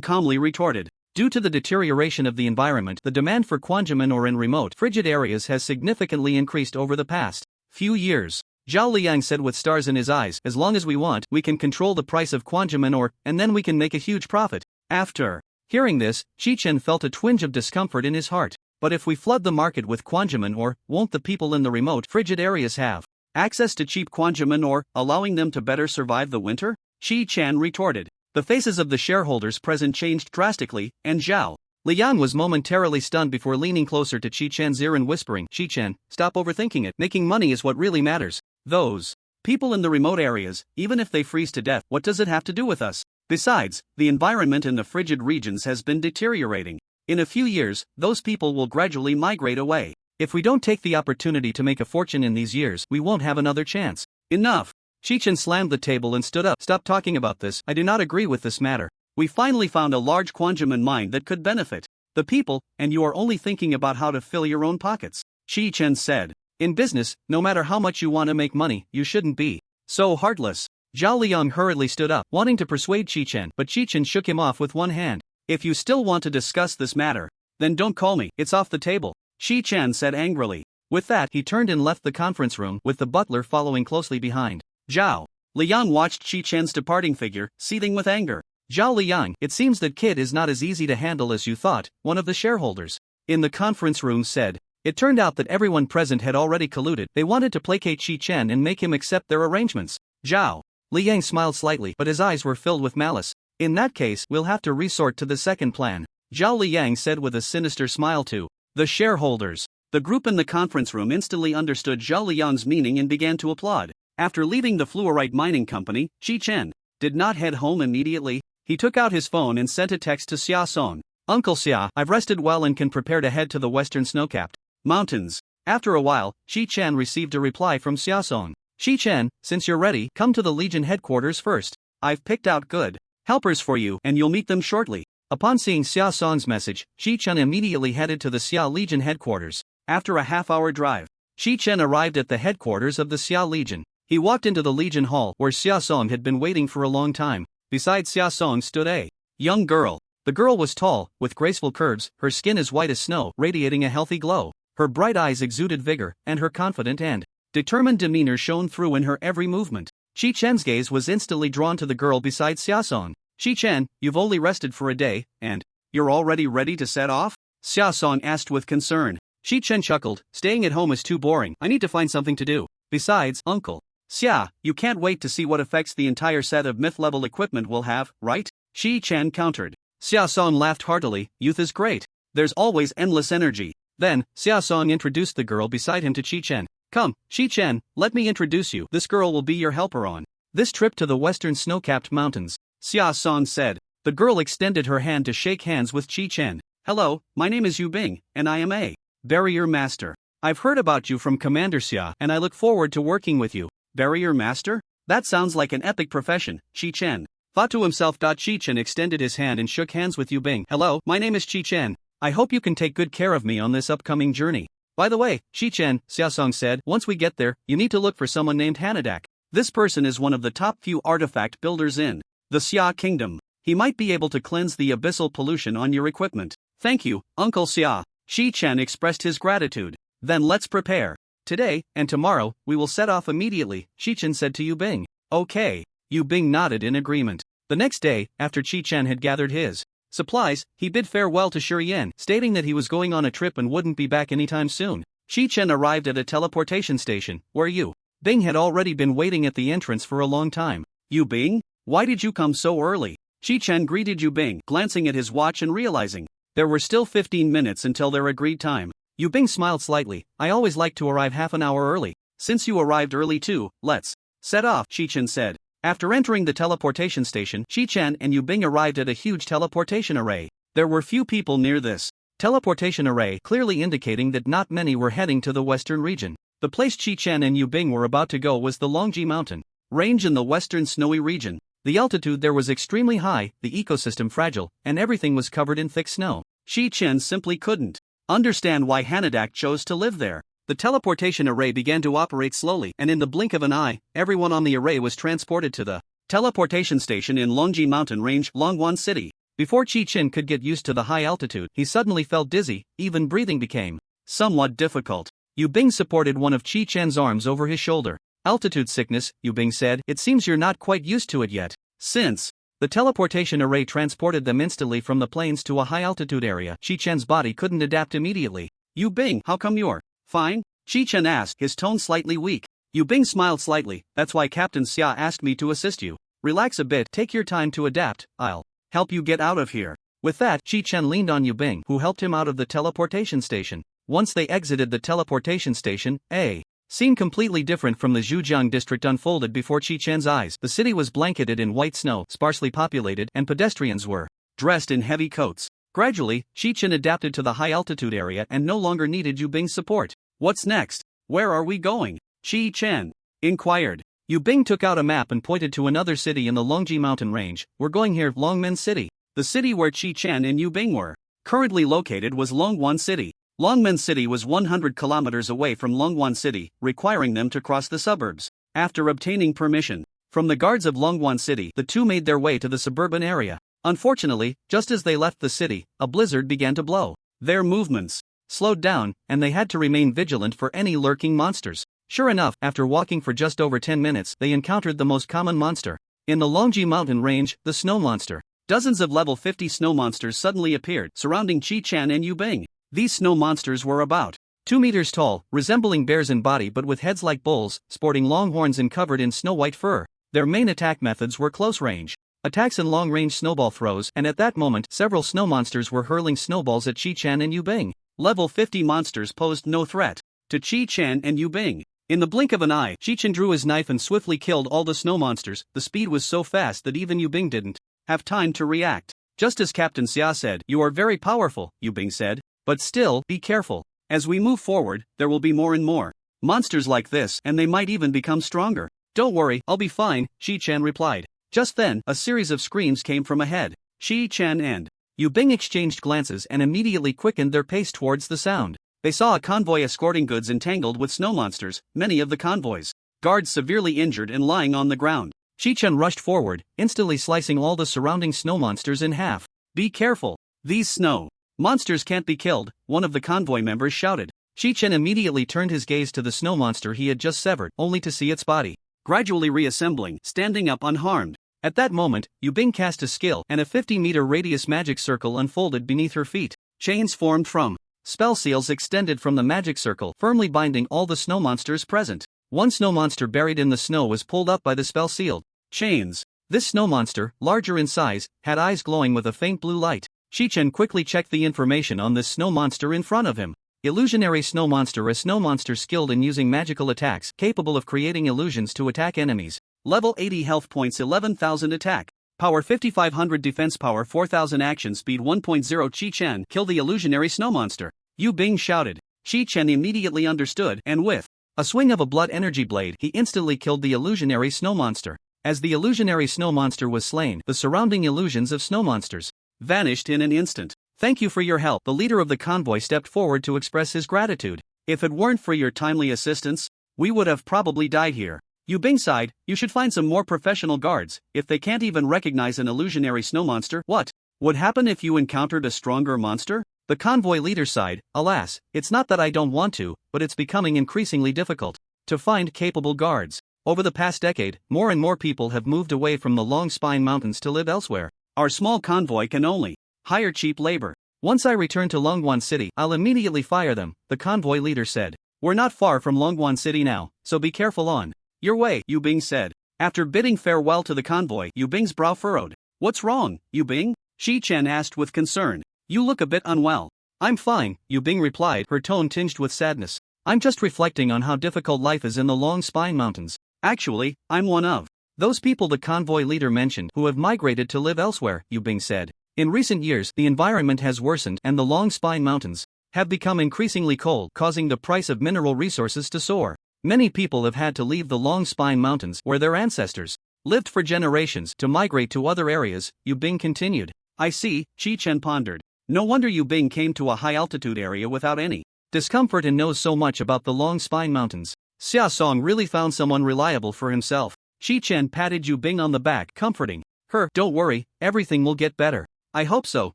calmly retorted. Due to the deterioration of the environment, the demand for quanjumin ore in remote, frigid areas has significantly increased over the past few years. Zhao Liang said with stars in his eyes, as long as we want, we can control the price of quanjumin ore, and then we can make a huge profit. After hearing this, Chi-Chen felt a twinge of discomfort in his heart. But if we flood the market with quanjumin ore, won't the people in the remote, frigid areas have access to cheap quanjumin ore, allowing them to better survive the winter? Chi-Chen retorted. The faces of the shareholders present changed drastically, and Zhao Liang was momentarily stunned before leaning closer to Chi-Chen's ear and whispering, Chi-Chen, stop overthinking it. Making money is what really matters. Those people in the remote areas, even if they freeze to death, what does it have to do with us? Besides, the environment in the frigid regions has been deteriorating. In a few years, those people will gradually migrate away. If we don't take the opportunity to make a fortune in these years, we won't have another chance. Enough! Chi-Chen slammed the table and stood up. Stop talking about this. I do not agree with this matter. We finally found a large quanjumin mine that could benefit the people, and you are only thinking about how to fill your own pockets. Chi-Chen said. In business, no matter how much you want to make money, you shouldn't be so heartless. Zhao Liang hurriedly stood up, wanting to persuade Chi-Chen, but Chi-Chen shook him off with one hand. If you still want to discuss this matter, then don't call me, it's off the table, Chi-Chen said angrily. With that, he turned and left the conference room, with the butler following closely behind. Zhao Liang watched Chi-Chen's departing figure, seething with anger. Zhao Liang, it seems that kid is not as easy to handle as you thought, one of the shareholders in the conference room said. It turned out that everyone present had already colluded. They wanted to placate Chi-Chen and make him accept their arrangements. Zhao Liang smiled slightly, but his eyes were filled with malice. In that case, we'll have to resort to the second plan, Zhao Liang said with a sinister smile to the shareholders. The group in the conference room instantly understood Zhao Liang's meaning and began to applaud. After leaving the fluorite mining company, Chi-Chen did not head home immediately. He took out his phone and sent a text to Xia Song. Uncle Xia, I've rested well and can prepare to head to the western snow-capped mountains. After a while, Chi-Chen received a reply from Xia Song. Chi-Chen, since you're ready, come to the Legion headquarters first. I've picked out good helpers for you, and you'll meet them shortly. Upon seeing Xia Song's message, Chi-Chen immediately headed to the Xia Legion headquarters. After a half-hour drive, Chi-Chen arrived at the headquarters of the Xia Legion. He walked into the Legion Hall, where Xia Song had been waiting for a long time. Beside Xia Song stood a young girl. The girl was tall, with graceful curves, her skin as white as snow, radiating a healthy glow. Her bright eyes exuded vigor, and her confident and determined demeanor shone through in her every movement. Chi-Chen's gaze was instantly drawn to the girl beside Xia Song. Chi-Chen, you've only rested for a day, and you're already ready to set off? Xia Song asked with concern. Chi-Chen chuckled, staying at home is too boring, I need to find something to do. Besides, Uncle Xia, you can't wait to see what effects the entire set of myth-level equipment will have, right? Chi-Chen countered. Xia Song laughed heartily, youth is great. There's always endless energy. Then, Xia Song introduced the girl beside him to Chi-Chen. Come, Chi-Chen, let me introduce you. This girl will be your helper on this trip to the western snow-capped mountains, Xia Song said. The girl extended her hand to shake hands with Chi-Chen. Hello, my name is Yu Bing, and I am a barrier master. I've heard about you from Commander Xia, and I look forward to working with you. Barrier master? That sounds like an epic profession, Chi-Chen thought to himself. Chi-Chen extended his hand and shook hands with Yu Bing. Hello, my name is Chi-Chen. I hope you can take good care of me on this upcoming journey. By the way, Chi-Chen, Xia Song said, once we get there, you need to look for someone named Hanadak. This person is one of the top few artifact builders in the Xia Kingdom. He might be able to cleanse the abyssal pollution on your equipment. Thank you, Uncle Xia. Shi-Chen expressed his gratitude. Then let's prepare. Today, and tomorrow, we will set off immediately, Shi-Chen said to Yu Bing. Okay. Yu Bing nodded in agreement. The next day, after Shi-Chen had gathered his supplies, he bid farewell to Shuriyen, stating that he was going on a trip and wouldn't be back anytime soon. Shi-Chen arrived at a teleportation station, where Yu Bing had already been waiting at the entrance for a long time. Yu Bing? Why did you come so early? Shi-Chen greeted Yu Bing, glancing at his watch and realizing there were still 15 minutes until their agreed time. Yu Bing smiled slightly. I always like to arrive half an hour early. Since you arrived early too, let's set off, Shi-Chen said. After entering the teleportation station, Shi-Chen and Yu Bing arrived at a huge teleportation array. There were few people near this teleportation array, clearly indicating that not many were heading to the western region. The place Shi-Chen and Yu Bing were about to go was the Longji Mountain range in the western snowy region. The altitude there was extremely high, the ecosystem fragile, and everything was covered in thick snow. Shi-Chen simply couldn't understand why Hanadak chose to live there. The teleportation array began to operate slowly, and in the blink of an eye, everyone on the array was transported to the teleportation station in Longji Mountain Range, Longwan City. Before Shi-Chen could get used to the high altitude, he suddenly felt dizzy, even breathing became somewhat difficult. Yu Bing supported one of Shi-Chen's arms over his shoulder. Altitude sickness, Yu Bing said, it seems you're not quite used to it yet. Since the teleportation array transported them instantly from the plains to a high altitude area, Shi-Chen's body couldn't adapt immediately. Yu Bing, how come you're fine? Shi-Chen asked, his tone slightly weak. Yu Bing smiled slightly. That's why Captain Xia asked me to assist you. Relax a bit, take your time to adapt, I'll help you get out of here. With that, Shi-Chen leaned on Yu Bing, who helped him out of the teleportation station. Once they exited the teleportation station, a scene completely different from the Zhujiang district unfolded before Shi-Chen's eyes. The city was blanketed in white snow, sparsely populated, and pedestrians were dressed in heavy coats. Gradually, Shi-Chen adapted to the high-altitude area and no longer needed Yu Bing's support. What's next? Where are we going? Shi-Chen inquired. Yu Bing took out a map and pointed to another city in the Longji Mountain Range. We're going here, Longmen City. The city where Shi-Chen and Yu Bing were currently located was Longwan City. Longmen City was 100 kilometers away from Longwan City, requiring them to cross the suburbs. After obtaining permission from the guards of Longwan City, the two made their way to the suburban area. Unfortunately, just as they left the city, a blizzard began to blow. Their movements slowed down, and they had to remain vigilant for any lurking monsters. Sure enough, after walking for just over 10 minutes, they encountered the most common monster in the Longji Mountain Range, the snow monster. Dozens of level 50 snow monsters suddenly appeared, surrounding Shi-Chen and Yu Bing. These snow monsters were about 2 meters tall, resembling bears in body but with heads like bulls, sporting long horns and covered in snow-white fur. Their main attack methods were close-range attacks and long-range snowball throws, and at that moment, several snow monsters were hurling snowballs at Shi-Chen and Yu Bing. Level 50 monsters posed no threat to Shi-Chen and Yu Bing. In the blink of an eye, Shi-Chen drew his knife and swiftly killed all the snow monsters. The speed was so fast that even Yu Bing didn't have time to react. Just as Captain Xia said, "You are very powerful," Yu Bing said. "But still, be careful. As we move forward, there will be more and more monsters like this, and they might even become stronger." "Don't worry, I'll be fine," Shi-Chen replied. Just then, a series of screams came from ahead. Shi-Chen and Yu Bing exchanged glances and immediately quickened their pace towards the sound. They saw a convoy escorting goods entangled with snow monsters, many of the convoy's guards severely injured and lying on the ground. Shi-Chen rushed forward, instantly slicing all the surrounding snow monsters in half. "Be careful. These snow monsters can't be killed," one of the convoy members shouted. Shi-Chen immediately turned his gaze to the snow monster he had just severed, only to see its body gradually reassembling, standing up unharmed. At that moment, Yu Bing cast a skill, and a 50-meter radius magic circle unfolded beneath her feet. Chains formed from spell seals extended from the magic circle, firmly binding all the snow monsters present. One snow monster buried in the snow was pulled up by the spell-sealed chains. This snow monster, larger in size, had eyes glowing with a faint blue light. Shi-Chen quickly checked the information on this snow monster in front of him. Illusionary snow monster, a snow monster skilled in using magical attacks, capable of creating illusions to attack enemies. Level 80 health points, 11,000 attack power, 5500 defense power, 4000 action speed, 1.0. Shi-Chen, kill the illusionary snow monster, Yu Bing shouted. Shi-Chen immediately understood, and with a swing of a blood energy blade, he instantly killed the illusionary snow monster. As the illusionary snow monster was slain, the surrounding illusions of snow monsters vanished in an instant. "Thank you for your help." The leader of the convoy stepped forward to express his gratitude. "If it weren't for your timely assistance, we would have probably died here." Yu Bing sighed, you should find some more professional guards, if they can't even recognize an illusionary snow monster. What would happen if you encountered a stronger monster? The convoy leader sighed, alas, it's not that I don't want to, but it's becoming increasingly difficult to find capable guards. Over the past decade, more and more people have moved away from the Long Spine Mountains to live elsewhere. Our small convoy can only hire cheap labor. Once I return to Longwan City, I'll immediately fire them, the convoy leader said. We're not far from Longwan City now, so be careful on your way, Yu Bing said. After bidding farewell to the convoy, Yu Bing's brow furrowed. What's wrong, Yu Bing? Shi Chen asked with concern. You look a bit unwell. I'm fine, Yu Bing replied, her tone tinged with sadness. I'm just reflecting on how difficult life is in the Long Spine Mountains. Actually, I'm one of those people the convoy leader mentioned who have migrated to live elsewhere, Yu Bing said. In recent years, the environment has worsened and the Long Spine Mountains have become increasingly cold, causing the price of mineral resources to soar. Many people have had to leave the Long Spine Mountains where their ancestors lived for generations to migrate to other areas, Yu Bing continued. I see, Shi Chen pondered. No wonder Yu Bing came to a high-altitude area without any discomfort and knows so much about the Long Spine Mountains. Xia Song really found someone reliable for himself. Shi Chen patted Yu Bing on the back, comforting her. Don't worry, everything will get better. I hope so,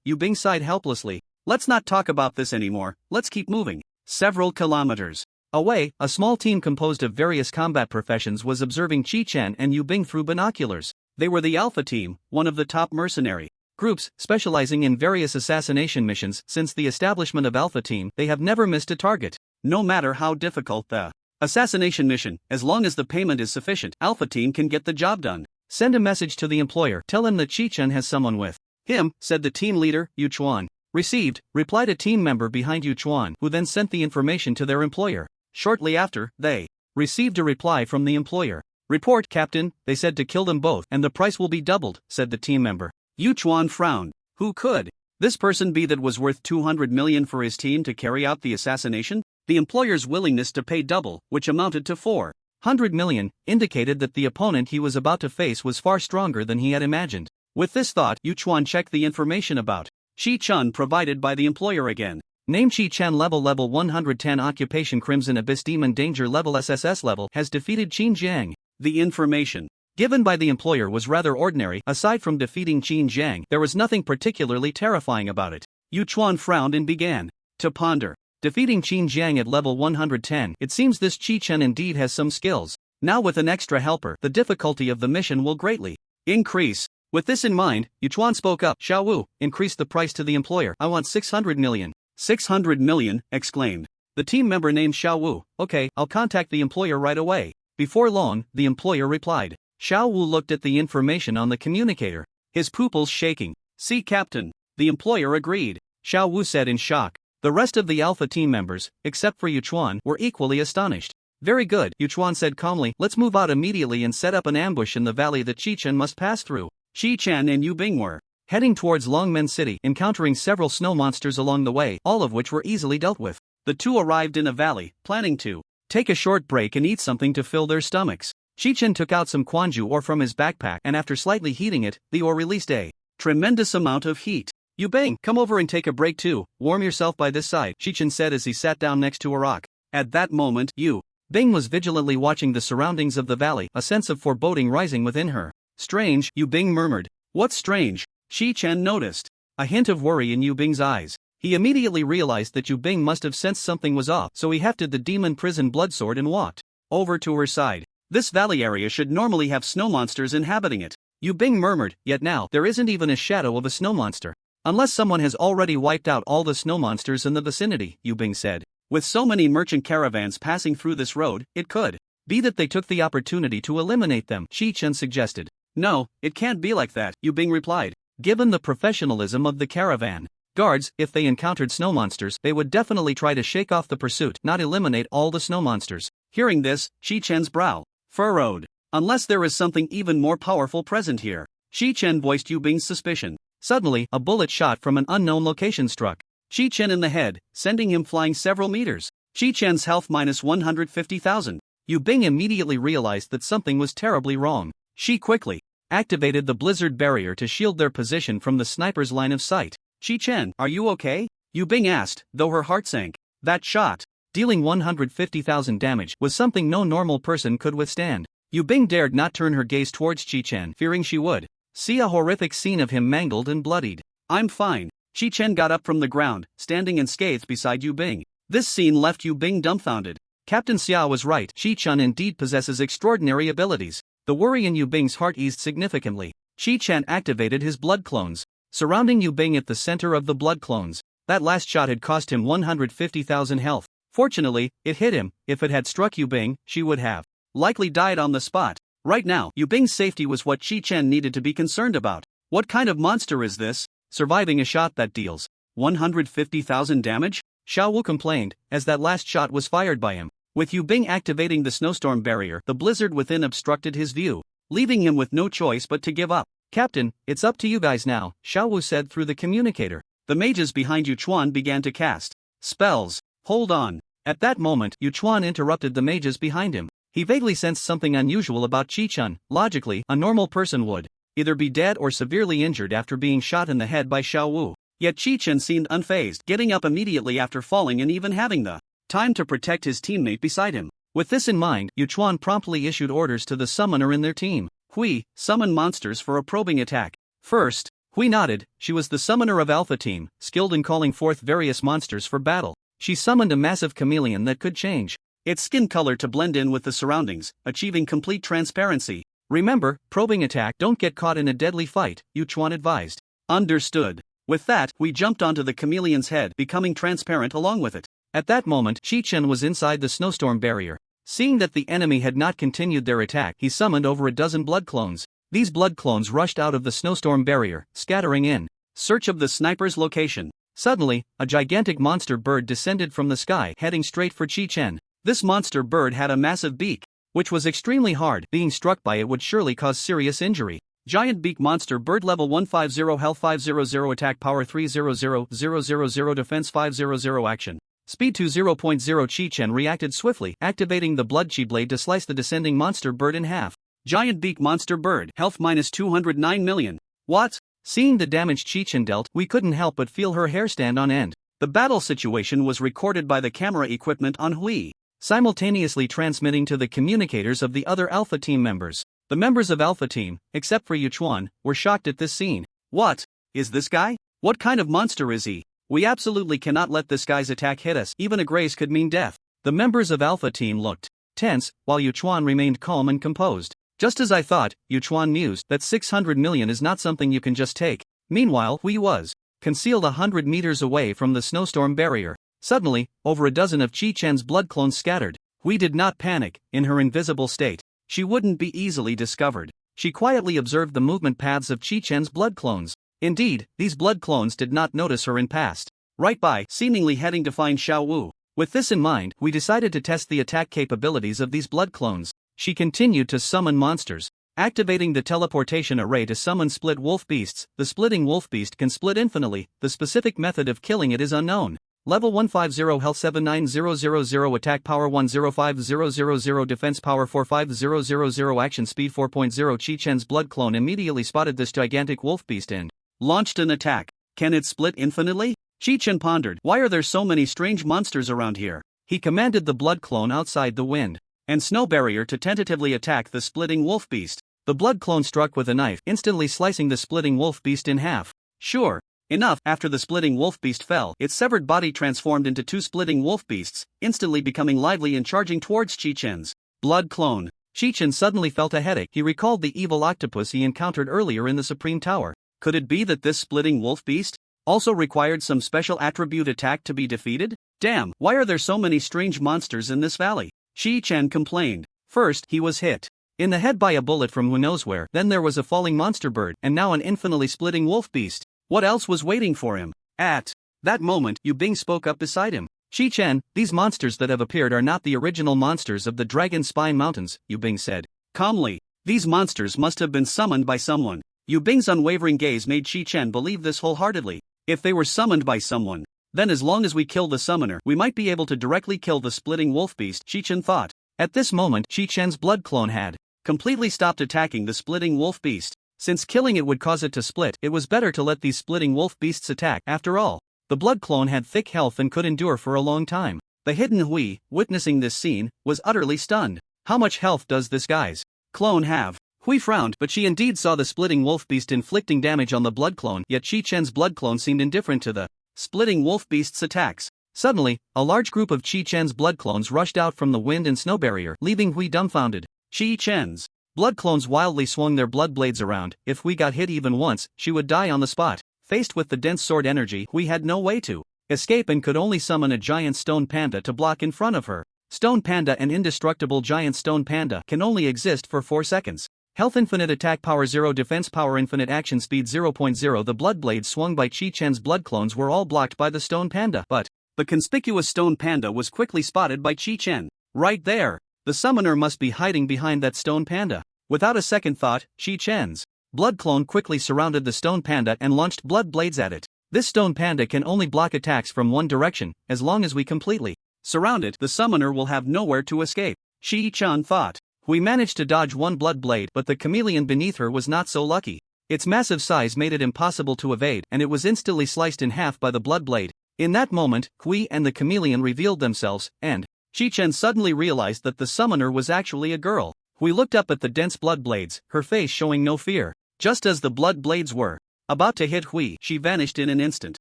Yu Bing sighed helplessly. Let's not talk about this anymore, let's keep moving. Several kilometers away, a small team composed of various combat professions was observing Shi Chen and Yu Bing through binoculars. They were the Alpha Team, one of the top mercenary groups specializing in various assassination missions. Since the establishment of Alpha Team, they have never missed a target. No matter how difficult the assassination mission, as long as the payment is sufficient, Alpha Team can get the job done. Send a message to the employer, tell him that Shi Chen has someone with him, said the team leader, Yu Chuan. Received, replied a team member behind Yu Chuan, who then sent the information to their employer. Shortly after, they received a reply from the employer. Report, Captain, they said to kill them both, and the price will be doubled, said the team member. Yu Chuan frowned. Who could this person be that was worth 200 million for his team to carry out the assassination? The employer's willingness to pay double, which amounted to 400 million, indicated that the opponent he was about to face was far stronger than he had imagined. With this thought, Yu Chuan checked the information about Shi Chen provided by the employer again. Name Shi Chen level 110 Occupation Crimson Abyss Demon Danger level SSS level has defeated Qin Jiang. The information given by the employer was rather ordinary. Aside from defeating Qin Jiang, there was nothing particularly terrifying about it. Yu Chuan frowned and began to ponder. Defeating Qin Jiang at level 110, it seems this Shi Chen indeed has some skills. Now with an extra helper, the difficulty of the mission will greatly increase. With this in mind, Yu Chuan spoke up. Xiao Wu, increase the price to the employer. I want 600 million. 600 million, exclaimed the team member named Xiao Wu. Okay, I'll contact the employer right away. Before long, the employer replied. Xiao Wu looked at the information on the communicator, his pupils shaking. See, Captain. The employer agreed. Xiao Wu said in shock. The rest of the Alpha team members, except for Yu Chuan, were equally astonished. Very good, Yu Chuan said calmly. Let's move out immediately and set up an ambush in the valley that Shi Chen must pass through. Shi Chen and Yu Bing were heading towards Longmen City, encountering several snow monsters along the way, all of which were easily dealt with. The two arrived in a valley, planning to take a short break and eat something to fill their stomachs. Shi Chen took out some Quanju ore from his backpack, and after slightly heating it, the ore released a tremendous amount of heat. Yu Bing, come over and take a break too. Warm yourself by this side, Shi Chen said as he sat down next to a rock. At that moment, Yu Bing was vigilantly watching the surroundings of the valley, a sense of foreboding rising within her. Strange, Yu Bing murmured. What's strange? Shi Chen noticed a hint of worry in Yu Bing's eyes. He immediately realized that Yu Bing must have sensed something was off, so he hefted the demon prison bloodsword and walked over to her side. This valley area should normally have snow monsters inhabiting it. Yu Bing murmured, yet now, there isn't even a shadow of a snow monster. Unless someone has already wiped out all the snow monsters in the vicinity, Yu Bing said. With so many merchant caravans passing through this road, it could be that they took the opportunity to eliminate them, Shi Chen suggested. No, it can't be like that, Yu Bing replied. Given the professionalism of the caravan guards, if they encountered snow monsters, they would definitely try to shake off the pursuit, not eliminate all the snow monsters. Hearing this, Shi Chen's brow furrowed. Unless there is something even more powerful present here. Shi Chen voiced Yu Bing's suspicion. Suddenly, a bullet shot from an unknown location struck Shi Chen in the head, sending him flying several meters. Shi Chen's health minus 150,000. Yu Bing immediately realized that something was terribly wrong. She quickly activated the blizzard barrier to shield their position from the sniper's line of sight. Shi Chen, are you okay? Yu Bing asked, though her heart sank. That shot, dealing 150,000 damage, was something no normal person could withstand. Yu Bing dared not turn her gaze towards Chi-Chen, fearing she would see a horrific scene of him mangled and bloodied. I'm fine. Chi-Chen got up from the ground, standing unscathed beside Yu Bing. This scene left Yu Bing dumbfounded. Captain Xia was right. Chi-Chen indeed possesses extraordinary abilities. The worry in Yu Bing's heart eased significantly. Chi-Chen activated his blood clones, surrounding Yu Bing at the center of the blood clones. That last shot had cost him 150,000 health. Fortunately, it hit him. If it had struck Yu Bing, she would have likely died on the spot. Right now, Yu Bing's safety was what Chi-Chen needed to be concerned about. What kind of monster is this, surviving a shot that deals 150,000 damage? Xiao Wu complained, as that last shot was fired by him. With Yu Bing activating the snowstorm barrier, the blizzard within obstructed his view, leaving him with no choice but to give up. Captain, it's up to you guys now, Xiao Wu said through the communicator. The mages behind Yu Chuan began to cast spells. Hold on. At that moment, Yu Chuan interrupted the mages behind him. He vaguely sensed something unusual about Chi-Chen. Logically, a normal person would either be dead or severely injured after being shot in the head by Xiao Wu. Yet Chi-Chen seemed unfazed, getting up immediately after falling and even having the time to protect his teammate beside him. With this in mind, Yu Chuan promptly issued orders to the summoner in their team. Hui, summon monsters for a probing attack. First, Hui nodded. She was the summoner of Alpha Team, skilled in calling forth various monsters for battle. She summoned a massive chameleon that could change its skin color to blend in with the surroundings, achieving complete transparency. Remember, probing attack, don't get caught in a deadly fight, Yu Chuan advised. Understood. With that, we jumped onto the chameleon's head, becoming transparent along with it. At that moment, Chi-Chen was inside the snowstorm barrier. Seeing that the enemy had not continued their attack, he summoned over a dozen blood clones. These blood clones rushed out of the snowstorm barrier, scattering in search of the sniper's location. Suddenly, a gigantic monster bird descended from the sky, heading straight for Chi-Chen. This monster bird had a massive beak, which was extremely hard. Being struck by it would surely cause serious injury. Giant beak monster bird level 150 health 500 attack power 300 defense 500 action. Speed 20.0 Chi-Chen reacted swiftly, activating the blood chi blade to slice the descending monster bird in half. Giant beak monster bird health minus 209 million. What? Seeing the damage Chi-Chen dealt, we couldn't help but feel her hair stand on end. The battle situation was recorded by the camera equipment on Hui, simultaneously transmitting to the communicators of the other Alpha Team members. The members of Alpha Team, except for Yu Chuan, were shocked at this scene. What is this guy? What kind of monster is he? We absolutely cannot let this guy's attack hit us. Even a graze could mean death. The members of Alpha Team looked tense, while Yu Chuan remained calm and composed. Just as I thought, Yu Chuan mused that 600 million is not something you can just take. Meanwhile, Hui was concealed 100 meters away from the snowstorm barrier. Suddenly, over a dozen of Chi-Chen's blood clones scattered. Hui did not panic. In her invisible state, she wouldn't be easily discovered. She quietly observed the movement paths of Chi-Chen's blood clones. Indeed, these blood clones did not notice her and passed right by, seemingly heading to find Xiao Wu. With this in mind, we decided to test the attack capabilities of these blood clones. She continued to summon monsters, activating the teleportation array to summon split wolf beasts. The splitting wolf beast can split infinitely. The specific method of killing it is unknown. Level 150 health 79000 attack power 105000 defense power 45000 action speed 4.0 Chi-Chen's blood clone immediately spotted this gigantic wolf beast and launched an attack. Can it split infinitely? Chi-Chen pondered. Why are there so many strange monsters around here? He commanded the blood clone outside the wind and snow barrier to tentatively attack the splitting wolf beast. The blood clone struck with a knife, instantly slicing the splitting wolf beast in half. Sure enough, after the splitting wolf beast fell, its severed body transformed into two splitting wolf beasts, instantly becoming lively and charging towards Chi-Chen's blood clone. Chi-Chen suddenly felt a headache. He recalled the evil octopus he encountered earlier in the Supreme Tower. Could it be that this splitting wolf beast also required some special attribute attack to be defeated? Damn, why are there so many strange monsters in this valley? Chi-Chen complained. First, he was hit in the head by a bullet from who knows where, then there was a falling monster bird, and now an infinitely splitting wolf beast. What else was waiting for him? At that moment, Yu Bing spoke up beside him. Chi-Chen, these monsters that have appeared are not the original monsters of the Dragon Spine Mountains, Yu Bing said calmly. These monsters must have been summoned by someone. Yu Bing's unwavering gaze made Chi-Chen believe this wholeheartedly. If they were summoned by someone, then as long as we kill the summoner, we might be able to directly kill the splitting wolf beast, Chi-Chen thought. At this moment, Chi-Chen's blood clone had completely stopped attacking the splitting wolf beast. Since killing it would cause it to split, it was better to let these splitting wolf beasts attack. After all, the blood clone had thick health and could endure for a long time. The hidden Hui, witnessing this scene, was utterly stunned. How much health does this guy's clone have. Hui frowned, but she indeed saw the splitting wolf beast inflicting damage on the blood clone, yet Chi Chen's blood clone seemed indifferent to the splitting wolf beast's attacks. Suddenly, a large group of Chi Chen's blood clones rushed out from the wind and snow barrier, leaving Hui dumbfounded. Chi Chen's blood clones wildly swung their blood blades around. If Hui got hit even once, she would die on the spot. Faced with the dense sword energy, Hui had no way to escape and could only summon a giant stone panda to block in front of her. Stone panda and indestructible giant stone panda can only exist for 4 seconds. Health infinite, attack power 0, defense power infinite, action speed 0.0. The blood blades swung by Chi Chen's blood clones were all blocked by the stone panda, but the conspicuous stone panda was quickly spotted by Chi Chen. Right there! The summoner must be hiding behind that stone panda. Without a second thought, Chi Chen's blood clone quickly surrounded the stone panda and launched blood blades at it. This stone panda can only block attacks from one direction. As long as we completely surround it, the summoner will have nowhere to escape, Chi Chan thought. We managed to dodge one blood blade, but the chameleon beneath her was not so lucky. Its massive size made it impossible to evade, and it was instantly sliced in half by the blood blade. In that moment, Hui and the chameleon revealed themselves, and Chi Chen suddenly realized that the summoner was actually a girl. Hui looked up at the dense blood blades, her face showing no fear. Just as the blood blades were about to hit Hui, she vanished in an instant.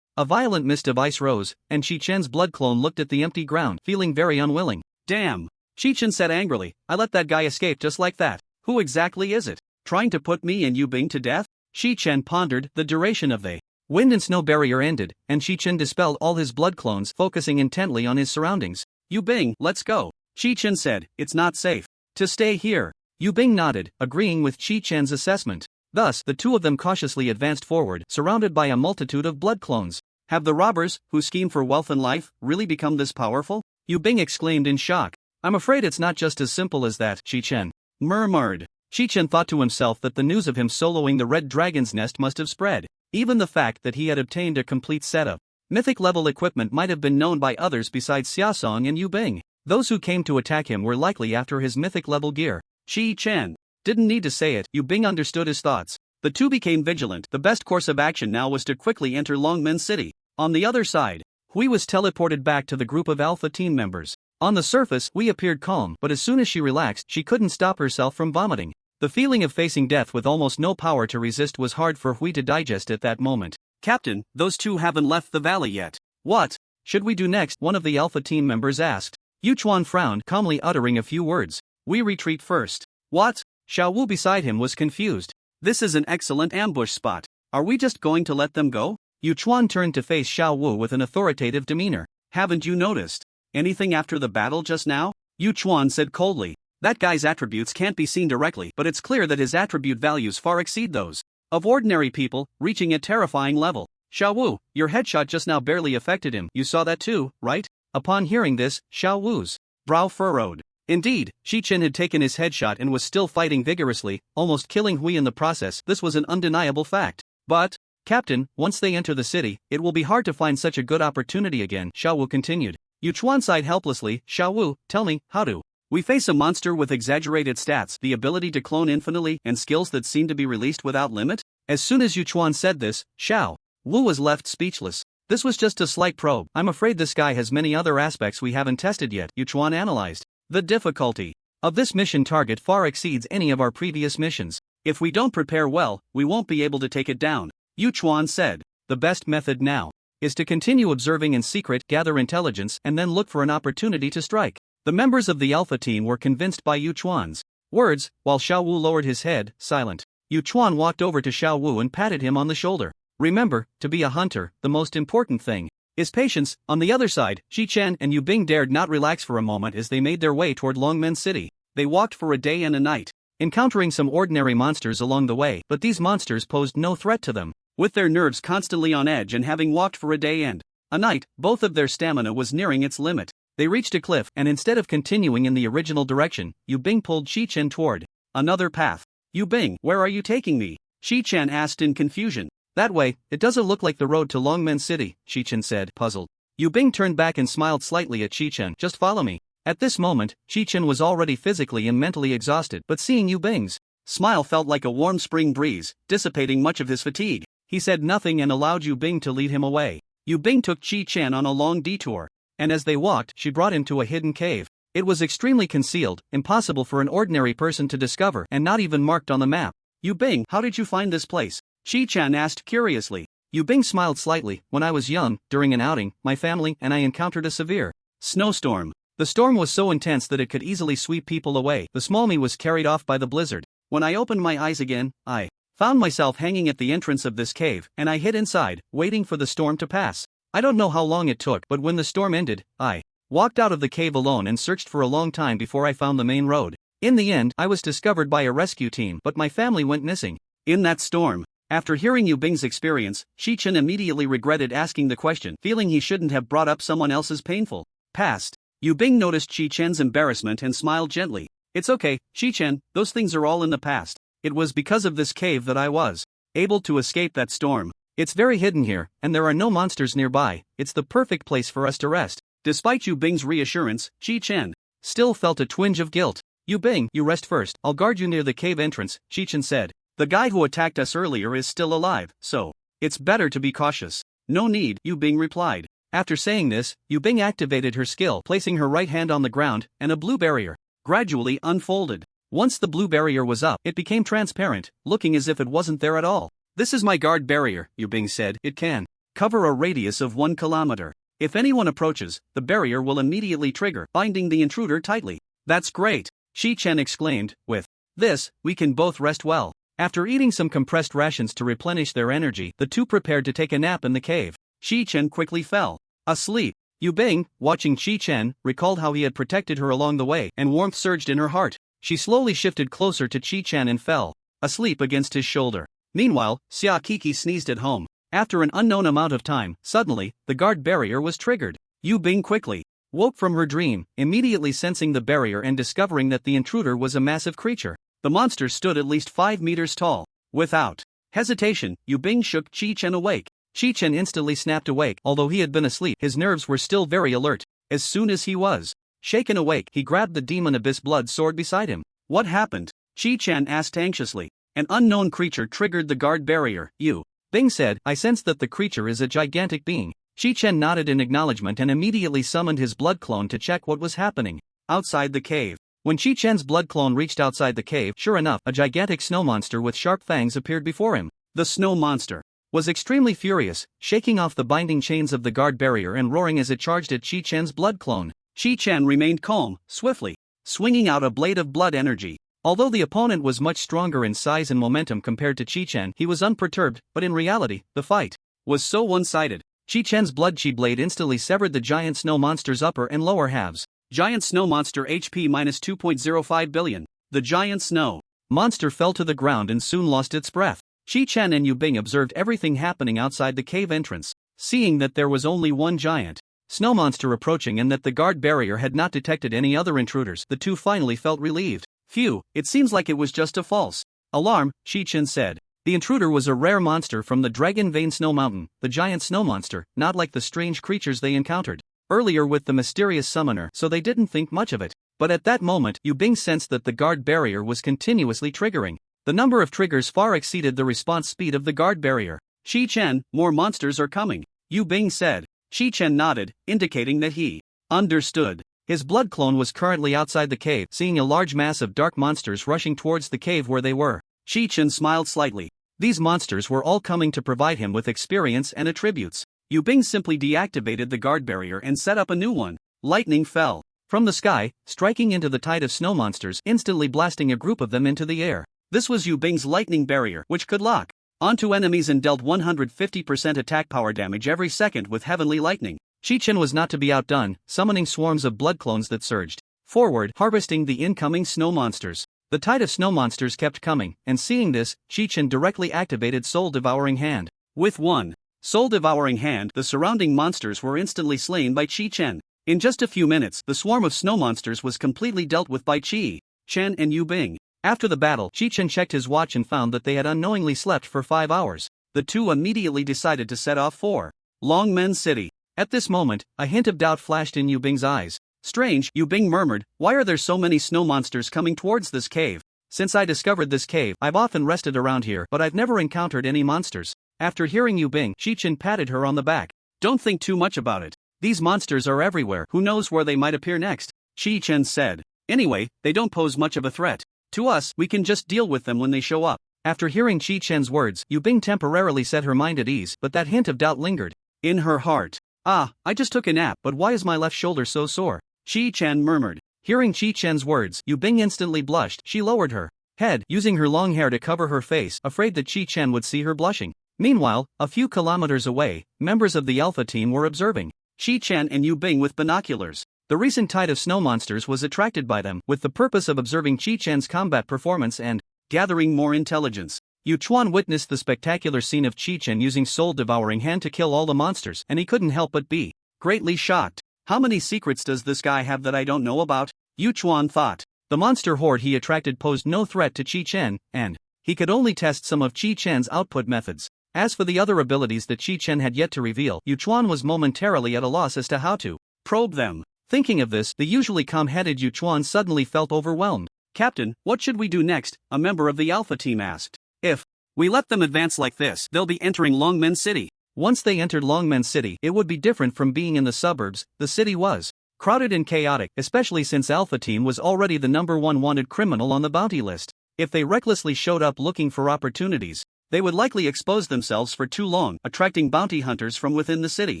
A violent mist of ice rose, and Chi Chen's blood clone looked at the empty ground, feeling very unwilling. Damn! Chi Chen said angrily, I let that guy escape just like that. Who exactly is it? Trying to put me and Yu Bing to death? Chi Chen pondered. The duration of the wind and snow barrier ended, and Chi Chen dispelled all his blood clones, focusing intently on his surroundings. Yu Bing, let's go. Chi Chen said, it's not safe to stay here. Yu Bing nodded, agreeing with Chi Chen's assessment. Thus, the two of them cautiously advanced forward, surrounded by a multitude of blood clones. Have the robbers, who scheme for wealth and life, really become this powerful? Yu Bing exclaimed in shock. I'm afraid it's not just as simple as that, Chi Chen murmured. Chi Chen thought to himself that the news of him soloing the Red Dragon's Nest must have spread. Even the fact that he had obtained a complete set of mythic-level equipment might have been known by others besides Xiaosong and Yu Bing. Those who came to attack him were likely after his mythic-level gear. Chi Chen didn't need to say it, Yu Bing understood his thoughts. The two became vigilant. The best course of action now was to quickly enter Longmen City. On the other side, Hui was teleported back to the group of Alpha team members. On the surface, Hui appeared calm, but as soon as she relaxed, she couldn't stop herself from vomiting. The feeling of facing death with almost no power to resist was hard for Hui to digest at that moment. Captain, those two haven't left the valley yet. What should we do next? One of the Alpha team members asked. Yu Chuan frowned, calmly uttering a few words. We retreat first. What? Xiao Wu beside him was confused. This is an excellent ambush spot. Are we just going to let them go? Yu Chuan turned to face Xiao Wu with an authoritative demeanor. Haven't you noticed anything after the battle just now? Yu Chuan said coldly. That guy's attributes can't be seen directly, but it's clear that his attribute values far exceed those of ordinary people, reaching a terrifying level. Xiao Wu, your headshot just now barely affected him. You saw that too, right? Upon hearing this, Xiao Wu's brow furrowed. Indeed, Chi Chen had taken his headshot and was still fighting vigorously, almost killing Hui in the process. This was an undeniable fact. But, Captain, once they enter the city, it will be hard to find such a good opportunity again, Xiao Wu continued. Yu Chuan sighed helplessly. Xiao Wu, tell me, how do we face a monster with exaggerated stats, the ability to clone infinitely, and skills that seem to be released without limit? As soon as Yu Chuan said this, Xiao Wu was left speechless. This was just a slight probe. I'm afraid this guy has many other aspects we haven't tested yet, Yu Chuan analyzed. The difficulty of this mission target far exceeds any of our previous missions. If we don't prepare well, we won't be able to take it down, Yu Chuan said. The best method now is to continue observing in secret, gather intelligence, and then look for an opportunity to strike. The members of the Alpha team were convinced by Yu Chuan's words, while Xiao Wu lowered his head, silent. Yu Chuan walked over to Xiao Wu and patted him on the shoulder. Remember, to be a hunter, the most important thing is patience. On the other side, Chi Chen and Yu Bing dared not relax for a moment as they made their way toward Longmen City. They walked for a day and a night, encountering some ordinary monsters along the way, but these monsters posed no threat to them. With their nerves constantly on edge and having walked for a day and a night, both of their stamina was nearing its limit. They reached a cliff, and instead of continuing in the original direction, Yu Bing pulled Chi Chen toward another path. Yu Bing, where are you taking me? Chi Chen asked in confusion. That way, it doesn't look like the road to Longmen City, Chi Chen said, puzzled. Yu Bing turned back and smiled slightly at Chi Chen. Just follow me. At this moment, Chi Chen was already physically and mentally exhausted, but seeing Yu Bing's smile felt like a warm spring breeze, dissipating much of his fatigue. He said nothing and allowed Yu Bing to lead him away. Yu Bing took Chi Chen on a long detour, and as they walked, she brought him to a hidden cave. It was extremely concealed, impossible for an ordinary person to discover, and not even marked on the map. Yu Bing, how did you find this place? Chi-chan asked curiously. Yu Bing smiled slightly. When I was young, during an outing, my family and I encountered a severe snowstorm. The storm was so intense that it could easily sweep people away. The small me was carried off by the blizzard. When I opened my eyes again, I found myself hanging at the entrance of this cave, and I hid inside, waiting for the storm to pass. I don't know how long it took, but when the storm ended, I walked out of the cave alone and searched for a long time before I found the main road. In the end, I was discovered by a rescue team, but my family went missing in that storm. After hearing Yu Bing's experience, Chi-chan immediately regretted asking the question, feeling he shouldn't have brought up someone else's painful past. Yu Bing noticed Chi-chan's embarrassment and smiled gently. It's okay, Chi-chan, those things are all in the past. It was because of this cave that I was able to escape that storm. It's very hidden here, and there are no monsters nearby. It's the perfect place for us to rest. Despite Yu Bing's reassurance, Chi-chan still felt a twinge of guilt. Yu Bing, you rest first. I'll guard you near the cave entrance, Chi-chan said. The guy who attacked us earlier is still alive, so it's better to be cautious. No need, Yu Bing replied. After saying this, Yu Bing activated her skill, placing her right hand on the ground, and a blue barrier gradually unfolded. Once the blue barrier was up, it became transparent, looking as if it wasn't there at all. This is my guard barrier, Yu Bing said. It can cover a radius of 1 kilometer. If anyone approaches, the barrier will immediately trigger, binding the intruder tightly. That's great, Chi-chan exclaimed. With this, we can both rest well. After eating some compressed rations to replenish their energy, the two prepared to take a nap in the cave. Chi-chan quickly fell asleep. Yu Bing, watching Chi-chan, recalled how he had protected her along the way, and warmth surged in her heart. She slowly shifted closer to Chi-chan and fell asleep against his shoulder. Meanwhile, Xia Kiki sneezed at home. After an unknown amount of time, suddenly, the guard barrier was triggered. Yu Bing quickly woke from her dream, immediately sensing the barrier and discovering that the intruder was a massive creature. The monster stood at least 5 meters tall. Without hesitation, Yu Bing shook Chi-chan awake. Chi-chan instantly snapped awake. Although he had been asleep, his nerves were still very alert. As soon as he was shaken awake, he grabbed the demon abyss blood sword beside him. What happened? Chi-chan asked anxiously. An unknown creature triggered the guard barrier. Yu Bing said, I sense that the creature is a gigantic being. Chi-chan nodded in acknowledgement and immediately summoned his blood clone to check what was happening outside the cave. When Chi-chan's blood clone reached outside the cave, sure enough, a gigantic snow monster with sharp fangs appeared before him. The snow monster was extremely furious, shaking off the binding chains of the guard barrier and roaring as it charged at Chi-chan's blood clone. Chi-chan remained calm, swiftly swinging out a blade of blood energy. Although the opponent was much stronger in size and momentum compared to Chi-chan, he was unperturbed, but in reality, the fight was so one-sided. Chi-chan's blood chi blade instantly severed the giant snow monster's upper and lower halves. Giant snow monster HP minus 2.05 billion. The giant snow monster fell to the ground and soon lost its breath. Chi-chan and Yu Bing observed everything happening outside the cave entrance. Seeing that there was only one giant snow monster approaching and that the guard barrier had not detected any other intruders, the two finally felt relieved. Phew, it seems like it was just a false alarm, Chi-chan said. The intruder was a rare monster from the Dragon Vein Snow Mountain, the giant snow monster, not like the strange creatures they encountered earlier with the mysterious summoner, so they didn't think much of it. But at that moment, Yu Bing sensed that the guard barrier was continuously triggering. The number of triggers far exceeded the response speed of the guard barrier. Chi-chan, more monsters are coming, Yu Bing said. Chi-chan nodded, indicating that he understood. His blood clone was currently outside the cave, seeing a large mass of dark monsters rushing towards the cave where they were. Chi-chan smiled slightly. These monsters were all coming to provide him with experience and attributes. Yu Bing simply deactivated the guard barrier and set up a new one. Lightning fell from the sky, striking into the tide of snow monsters, instantly blasting a group of them into the air. This was Yu Bing's lightning barrier, which could lock onto enemies and dealt 150% attack power damage every second with heavenly lightning. Chi-chan was not to be outdone, summoning swarms of blood clones that surged forward, harvesting the incoming snow monsters. The tide of snow monsters kept coming, and seeing this, Chi-chan directly activated Soul Devouring Hand. With one Soul Devouring Hand, the surrounding monsters were instantly slain by Chi-chan. In just a few minutes, the swarm of snow monsters was completely dealt with by Chi-chan and Yu Bing. After the battle, Chi-chan checked his watch and found that they had unknowingly slept for 5 hours. The two immediately decided to set off for Longmen City. At this moment, a hint of doubt flashed in Yu Bing's eyes. Strange, Yu Bing murmured, why are there so many snow monsters coming towards this cave? Since I discovered this cave, I've often rested around here, but I've never encountered any monsters. After hearing Yu Bing, Chi-chan patted her on the back. Don't think too much about it. These monsters are everywhere, who knows where they might appear next? Chi-Chen said. Anyway, they don't pose much of a threat. To us, we can just deal with them when they show up. After hearing Chi-Chen's words, Yu Bing temporarily set her mind at ease, but that hint of doubt lingered in her heart. I just took a nap, but why is my left shoulder so sore? Chi-Chen murmured. Hearing Chi-Chen's words, Yu Bing instantly blushed. She lowered her head, using her long hair to cover her face, afraid that Chi-Chen would see her blushing. Meanwhile, a few kilometers away, members of the Alpha team were observing Chi-Chen and Yu Bing with binoculars. The recent tide of snow monsters was attracted by them, with the purpose of observing Chi-Chen's combat performance and gathering more intelligence. Yu Chuan witnessed the spectacular scene of Chi-Chen using soul-devouring hand to kill all the monsters, and he couldn't help but be greatly shocked. How many secrets does this guy have that I don't know about? Yu Chuan thought. The monster horde he attracted posed no threat to Chi-Chen, and he could only test some of Chi-Chen's output methods. As for the other abilities that Chi-Chen had yet to reveal, Yu Chuan was momentarily at a loss as to how to probe them. Thinking of this, the usually calm-headed Yu Chuan suddenly felt overwhelmed. Captain, what should we do next? A member of the Alpha team asked. If we let them advance like this, they'll be entering Longmen City. Once they entered Longmen City, it would be different from being in the suburbs. The city was crowded and chaotic, especially since Alpha Team was already the #1 wanted criminal on the bounty list. If they recklessly showed up looking for opportunities, they would likely expose themselves for too long, attracting bounty hunters from within the city.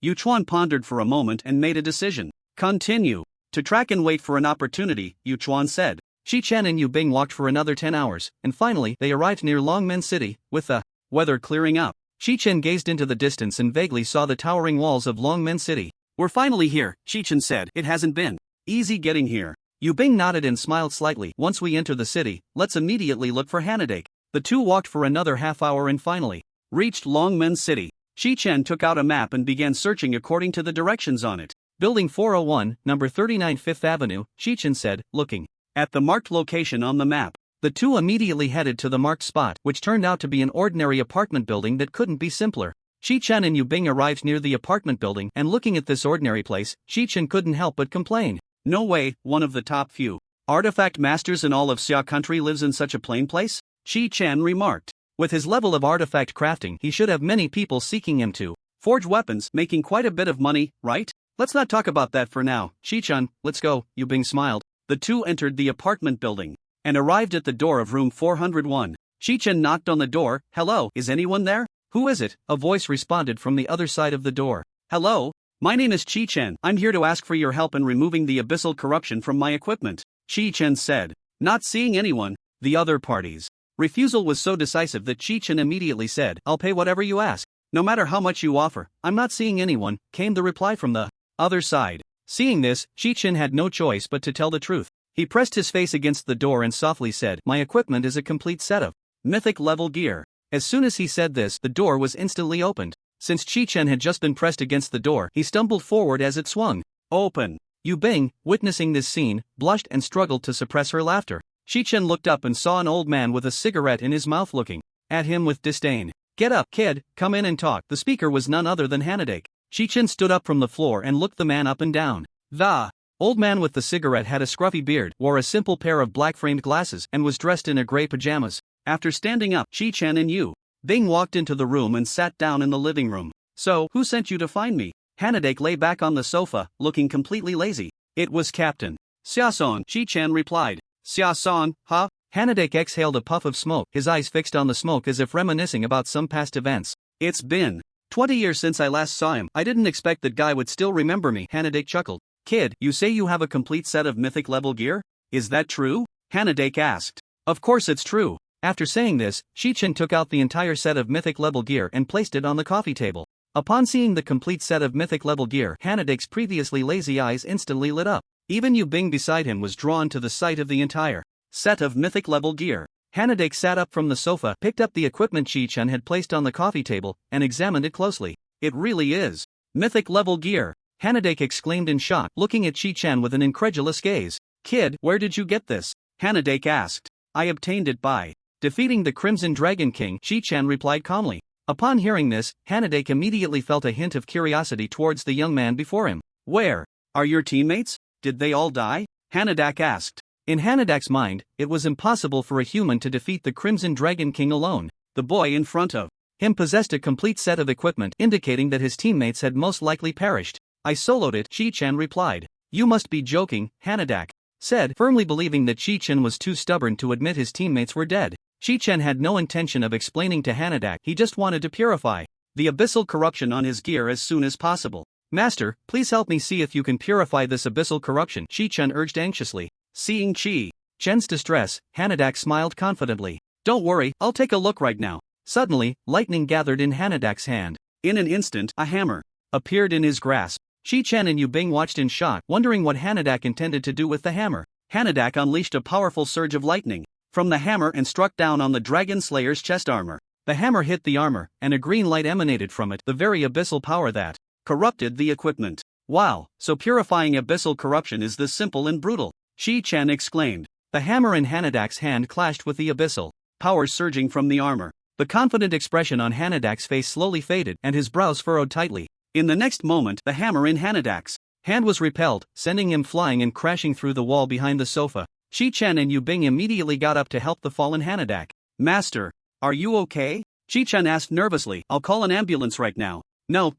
Yu Chuan pondered for a moment and made a decision. Continue to track and wait for an opportunity, Yu Chuan said. Chi-Chen and Yu Bing walked for another 10 hours, and finally they arrived near Longmen City, with the weather clearing up. Chi-Chen gazed into the distance and vaguely saw the towering walls of Longmen City. We're finally here, Chi-Chen said. It hasn't been easy getting here. Yu Bing nodded and smiled slightly. Once we enter the city, let's immediately look for Hanadake. The two walked for another half hour and finally reached Longmen City. Chi-Chen took out a map and began searching according to the directions on it. Building 401, number 39 Fifth Avenue, Chi-Chen said, looking at the marked location on the map. The two immediately headed to the marked spot, which turned out to be an ordinary apartment building that couldn't be simpler. Chi-Chen and Yu Bing arrived near the apartment building, and looking at this ordinary place, Chi-Chen couldn't help but complain. No way, one of the top few artifact masters in all of Xia country lives in such a plain place? Chi-Chen remarked. With his level of artifact crafting, he should have many people seeking him to forge weapons, making quite a bit of money, right? Let's not talk about that for now. Chi-Chen, let's go, Yu Bing smiled. The two entered the apartment building and arrived at the door of room 401. Chi-Chen knocked on the door. Hello, is anyone there? Who is it? A voice responded from the other side of the door. Hello, my name is Chi-Chen. I'm here to ask for your help in removing the abyssal corruption from my equipment, Chi-Chen said. Not seeing anyone, the other party's refusal was so decisive that Chi-Chen immediately said, I'll pay whatever you ask. No matter how much you offer. I'm not seeing anyone, came the reply from the other side. Seeing this, Chi-Chen had no choice but to tell the truth. He pressed his face against the door and softly said, my equipment is a complete set of mythic level gear. As soon as he said this, the door was instantly opened. Since Chi-Chen had just been pressed against the door, he stumbled forward as it swung open. Yu Bing, witnessing this scene, blushed and struggled to suppress her laughter. Chi-Chen looked up and saw an old man with a cigarette in his mouth looking at him with disdain. Get up, kid, come in and talk. The speaker was none other than Hanadake. Chi-Chen stood up from the floor and looked the man up and down. The old man with the cigarette had a scruffy beard, wore a simple pair of black-framed glasses, and was dressed in a gray pajamas. After standing up, Chi-Chen and Yu Bing walked into the room and sat down in the living room. So, who sent you to find me? Hanadake lay back on the sofa, looking completely lazy. It was Captain Xia-san, Chi-Chen replied. Xia-san, huh? Hanadake exhaled a puff of smoke, his eyes fixed on the smoke as if reminiscing about some past events. It's been 20 years since I last saw him. I didn't expect that guy would still remember me, Hanadake chuckled. Kid, you say you have a complete set of mythic level gear? Is that true? Hanadake asked. Of course it's true. After saying this, Chi-Chen took out the entire set of mythic level gear and placed it on the coffee table. Upon seeing the complete set of mythic level gear, Hanadake's previously lazy eyes instantly lit up. Even Yu Bing beside him was drawn to the sight of the entire set of mythic level gear. Hanadake sat up from the sofa, picked up the equipment Chi-Chen had placed on the coffee table, and examined it closely. It really is mythic level gear, Hanadake exclaimed in shock, looking at Chi-Chen with an incredulous gaze. Kid, where did you get this? Hanadake asked. I obtained it by defeating the Crimson Dragon King, Chi-Chen replied calmly. Upon hearing this, Hanadake immediately felt a hint of curiosity towards the young man before him. Where are your teammates? Did they all die? Hanadake asked. In Hanadake's mind, it was impossible for a human to defeat the Crimson Dragon King alone. The boy in front of him possessed a complete set of equipment, indicating that his teammates had most likely perished. I soloed it, Chi-Chen replied. You must be joking, Hanadak said, firmly believing that Chi-Chen was too stubborn to admit his teammates were dead. Chi-Chen had no intention of explaining to Hanadak, he just wanted to purify the abyssal corruption on his gear as soon as possible. Master, please help me see if you can purify this abyssal corruption, Chi-Chen urged anxiously. Seeing Chi-Chen's distress, Hanadak smiled confidently. Don't worry, I'll take a look right now. Suddenly, lightning gathered in Hanadak's hand. In an instant, a hammer appeared in his grasp. Chi-Chen and Yu Bing watched in shock, wondering what Hanadak intended to do with the hammer. Hanadak unleashed a powerful surge of lightning from the hammer and struck down on the Dragon Slayer's chest armor. The hammer hit the armor, and a green light emanated from it, the very abyssal power that corrupted the equipment. Wow, so purifying abyssal corruption is this simple and brutal, Chi-Chen exclaimed. The hammer in Hanadak's hand clashed with the abyssal power surging from the armor. The confident expression on Hanadak's face slowly faded, and his brows furrowed tightly. In the next moment, the hammer in Hanadak's hand was repelled, sending him flying and crashing through the wall behind the sofa. Chi-Chen and Yu Bing immediately got up to help the fallen Hanadak. Master, are you okay? Chi-Chen asked nervously. I'll call an ambulance right now. No,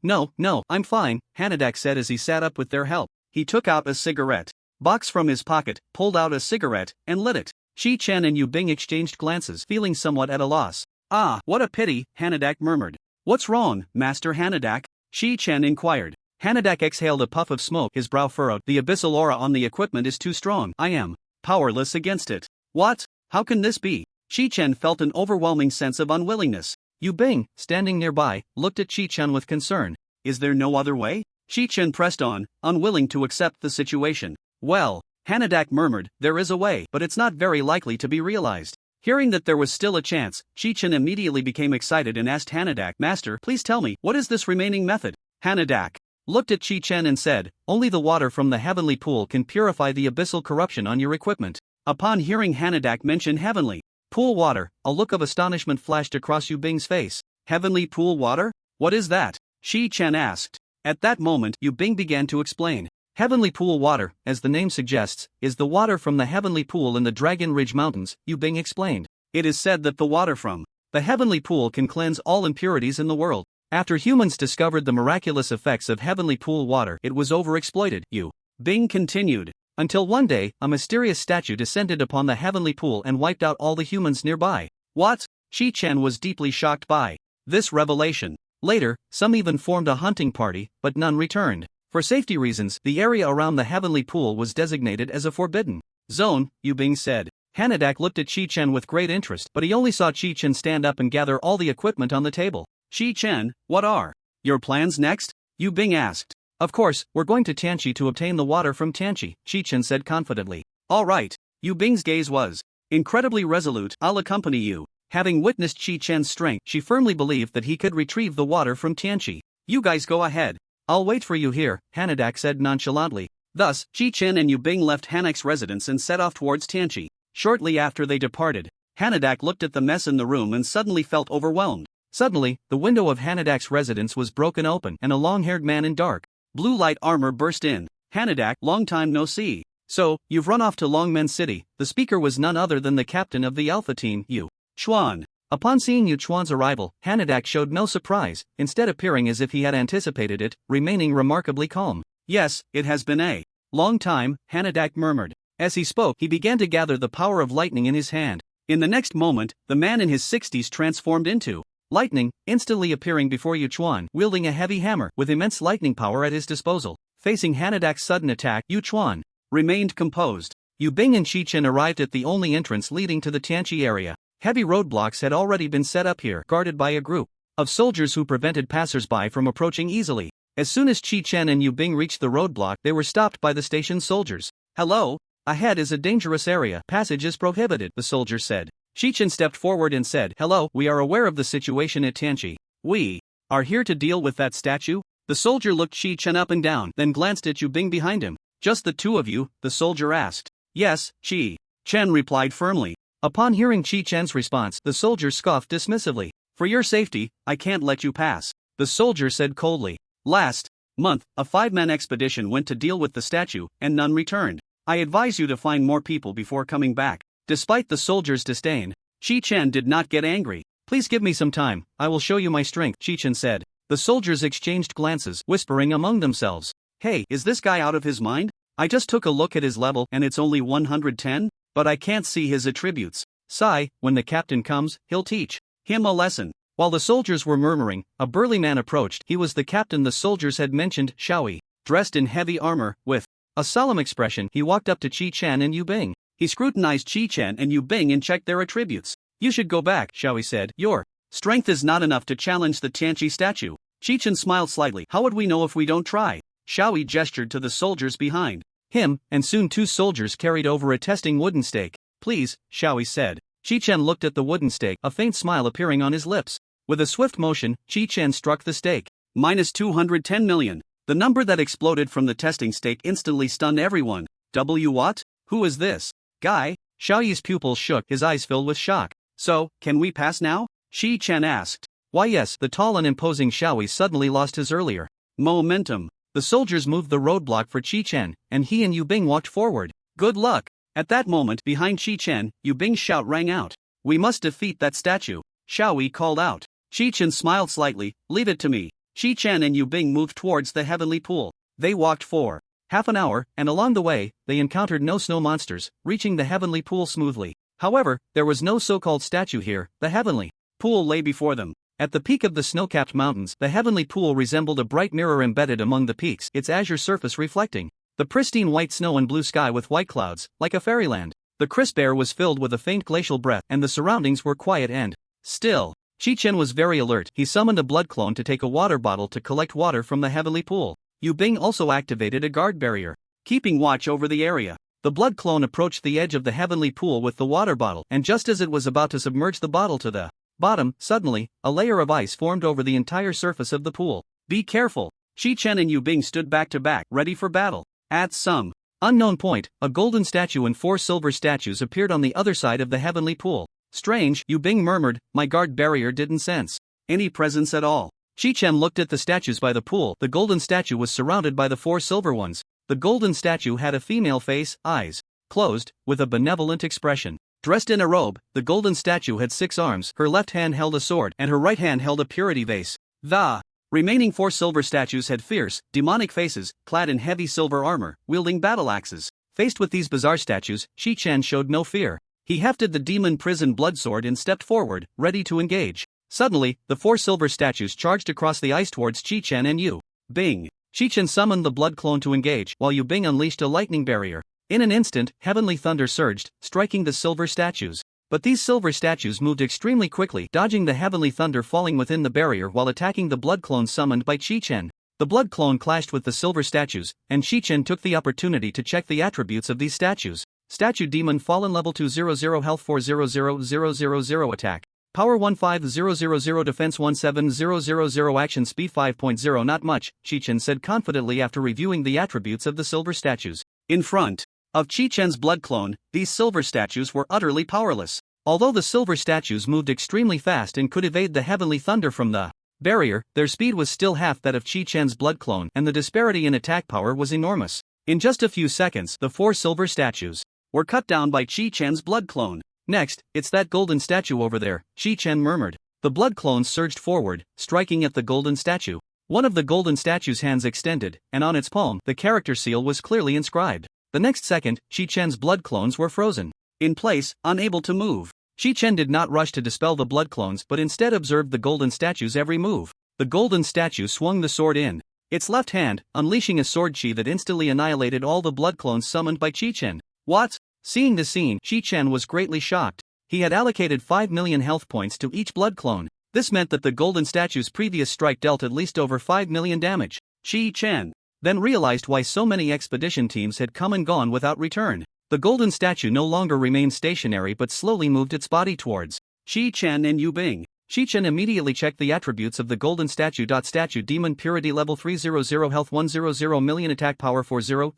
I'm fine, Hanadak said as he sat up with their help. He took out a cigarette box from his pocket, pulled out a cigarette, and lit it. Chi-Chen and Yu Bing exchanged glances, feeling somewhat at a loss. Ah, what a pity, Hanadak murmured. What's wrong, Master Hanadak? Chi-Chen inquired. Hanadak exhaled a puff of smoke, his brow furrowed. The abyssal aura on the equipment is too strong. I am powerless against it. What? How can this be? Chi-Chen felt an overwhelming sense of unwillingness. Yu Bing, standing nearby, looked at Chi-Chen with concern. Is there no other way? Chi-Chen pressed on, unwilling to accept the situation. Well, Hanadak murmured, there is a way, but it's not very likely to be realized. Hearing that there was still a chance, Chi-Chen immediately became excited and asked Hanadak, Master, please tell me, what is this remaining method? Hanadak looked at Chi-Chen and said, only the water from the heavenly pool can purify the abyssal corruption on your equipment. Upon hearing Hanadak mention heavenly pool water, a look of astonishment flashed across Yu Bing's face. Heavenly pool water? What is that? Chi-Chen asked. At that moment, Yu Bing began to explain. Heavenly pool water, as the name suggests, is the water from the heavenly pool in the Dragon Ridge Mountains, Yu Bing explained. It is said that the water from the heavenly pool can cleanse all impurities in the world. After humans discovered the miraculous effects of heavenly pool water, it was overexploited, Yu Bing continued. Until one day, a mysterious statue descended upon the heavenly pool and wiped out all the humans nearby. What? Chi-Chen was deeply shocked by this revelation. Later, some even formed a hunting party, but none returned. For safety reasons, the area around the heavenly pool was designated as a forbidden zone, Yu Bing said. Hanadak looked at Chi-Chen with great interest, but he only saw Chi-Chen stand up and gather all the equipment on the table. Chi-Chen, what are your plans next? Yu Bing asked. Of course, we're going to Tianqi to obtain the water from Tianqi, Chi-Chen said confidently. All right. Yu Bing's gaze was incredibly resolute. I'll accompany you. Having witnessed Chi-Chen's strength, she firmly believed that he could retrieve the water from Tianqi. You guys go ahead. I'll wait for you here, Hanadak said nonchalantly. Thus, Chi-Chen and Yu Bing left Hanak's residence and set off towards Tianqi. Shortly after they departed, Hanadak looked at the mess in the room and suddenly felt overwhelmed. Suddenly, the window of Hanadak's residence was broken open and a long-haired man in dark blue light armor burst in. Hanadak, long time no see. So, you've run off to Longmen City. The speaker was none other than the captain of the Alpha team, Yu Chuan. Upon seeing Yu Chuan's arrival, Hanadak showed no surprise, instead appearing as if he had anticipated it, remaining remarkably calm. Yes, it has been a long time, Hanadak murmured. As he spoke, he began to gather the power of lightning in his hand. In the next moment, the man in his 60s transformed into lightning, instantly appearing before Yu Chuan, wielding a heavy hammer with immense lightning power at his disposal. Facing Hanadak's sudden attack, Yu Chuan remained composed. Yu Bing and Chi-Chen arrived at the only entrance leading to the Tianqi area. Heavy roadblocks had already been set up here, guarded by a group of soldiers who prevented passers-by from approaching easily. As soon as Chi-Chen and Yu Bing reached the roadblock, they were stopped by the station soldiers. Hello? Ahead is a dangerous area. Passage is prohibited, the soldier said. Chi-Chen stepped forward and said, Hello, we are aware of the situation at Tianqi. We are here to deal with that statue? The soldier looked Chi-Chen up and down, then glanced at Yu Bing behind him. Just the two of you? The soldier asked. Yes, Chi-Chen replied firmly. Upon hearing Chi-Chen's response, the soldier scoffed dismissively. For your safety, I can't let you pass, the soldier said coldly. Last month, a 5-man expedition went to deal with the statue, and none returned. I advise you to find more people before coming back. Despite the soldier's disdain, Chi-Chen did not get angry. Please give me some time, I will show you my strength, Chi-Chen said. The soldiers exchanged glances, whispering among themselves. Hey, is this guy out of his mind? I just took a look at his level and it's only 110, but I can't see his attributes. Sigh, when the captain comes, he'll teach him a lesson. While the soldiers were murmuring, a burly man approached. He was the captain the soldiers had mentioned, Xiaoyi. Dressed in heavy armor, with a solemn expression, he walked up to Qi-chan and Yu Bing. He scrutinized Qi-chan and Yu Bing and checked their attributes. You should go back, Xiaoyi said. Your strength is not enough to challenge the Tianqi statue. Qi-chan smiled slightly. How would we know if we don't try? Xiaoyi gestured to the soldiers behind him, and soon 2 soldiers carried over a testing wooden stake. Please, Xiaoyi said. Qi-chan looked at the wooden stake, a faint smile appearing on his lips. With a swift motion, Qi-chan struck the stake. Minus 210 million. The number that exploded from the testing stake instantly stunned everyone. What? Who is this guy? Xiaoyi's pupils shook, his eyes filled with shock. So, can we pass now? Qi-chan asked. Why yes, the tall and imposing Xiaoyi suddenly lost his earlier momentum. The soldiers moved the roadblock for Qi-chan, and he and Yu Bing walked forward. Good luck. At that moment, behind Qi-chan, Yu Bing's shout rang out. We must defeat that statue. Xiaoyi called out. Qi-chan smiled slightly. Leave it to me. Qi-chan and Yu Bing moved towards the heavenly pool. They walked for half an hour, and along the way, they encountered no snow monsters, reaching the heavenly pool smoothly. However, there was no so-called statue here. The heavenly pool lay before them. At the peak of the snow-capped mountains, the heavenly pool resembled a bright mirror embedded among the peaks, its azure surface reflecting the pristine white snow and blue sky with white clouds, like a fairyland. The crisp air was filled with a faint glacial breath, and the surroundings were quiet and still. Qi-chan was very alert. He summoned a blood clone to take a water bottle to collect water from the heavenly pool. Yu Bing also activated a guard barrier, keeping watch over the area. The blood clone approached the edge of the heavenly pool with the water bottle, and just as it was about to submerge the bottle to the bottom, suddenly, a layer of ice formed over the entire surface of the pool. Be careful. Qi-chan and Yu Bing stood back to back, ready for battle. At some unknown point, a golden statue and 4 silver statues appeared on the other side of the heavenly pool. Strange, Yu Bing murmured, my guard barrier didn't sense any presence at all. Qi-chan looked at the statues by the pool. The golden statue was surrounded by the 4 silver ones. The golden statue had a female face, eyes closed, with a benevolent expression. Dressed in a robe, the golden statue had 6 arms. Her left hand held a sword, and her right hand held a purity vase. The remaining 4 silver statues had fierce, demonic faces, clad in heavy silver armor, wielding battle axes. Faced with these bizarre statues, Qi-chan showed no fear. He hefted the demon prison blood sword and stepped forward, ready to engage. Suddenly, the 4 silver statues charged across the ice towards Qi-chan and Yu Bing. Qi-chan summoned the blood clone to engage, while Yu Bing unleashed a lightning barrier. In an instant, heavenly thunder surged, striking the silver statues. But these silver statues moved extremely quickly, dodging the heavenly thunder falling within the barrier while attacking the blood clone summoned by Qi-chan. The blood clone clashed with the silver statues, and Qi-chan took the opportunity to check the attributes of these statues. Statue Demon Fallen Level 200 Health 400000 Attack Power 15000 Defense 17000 Action Speed 5.0 Not much, Qi-chan said confidently after reviewing the attributes of the silver statues. In front of Qi-chan's blood clone, these silver statues were utterly powerless. Although the silver statues moved extremely fast and could evade the heavenly thunder from the barrier, their speed was still half that of Qi-chan's blood clone, and the disparity in attack power was enormous. In just a few seconds, the 4 silver statues were cut down by Qi-chan's blood clone. Next, it's that golden statue over there, Qi-chan murmured. The blood clones surged forward, striking at the golden statue. One of the golden statue's hands extended, and on its palm, the character seal was clearly inscribed. The next second, Qi-chan's blood clones were frozen in place, unable to move. Qi-chan did not rush to dispel the blood clones but instead observed the golden statue's every move. The golden statue swung the sword in its left hand, unleashing a sword chi that instantly annihilated all the blood clones summoned by Qi-chan. What? Seeing the scene, Qi-chan was greatly shocked. He had allocated 5 million health points to each blood clone. This meant that the golden statue's previous strike dealt at least over 5 million damage. Qi-chan then realized why so many expedition teams had come and gone without return. The golden statue no longer remained stationary but slowly moved its body towards Qi-chan and Yu Bing. Qi-chan immediately checked the attributes of the golden statue. Statue Demon Purity Level 300 Health 100 million Attack Power 40,000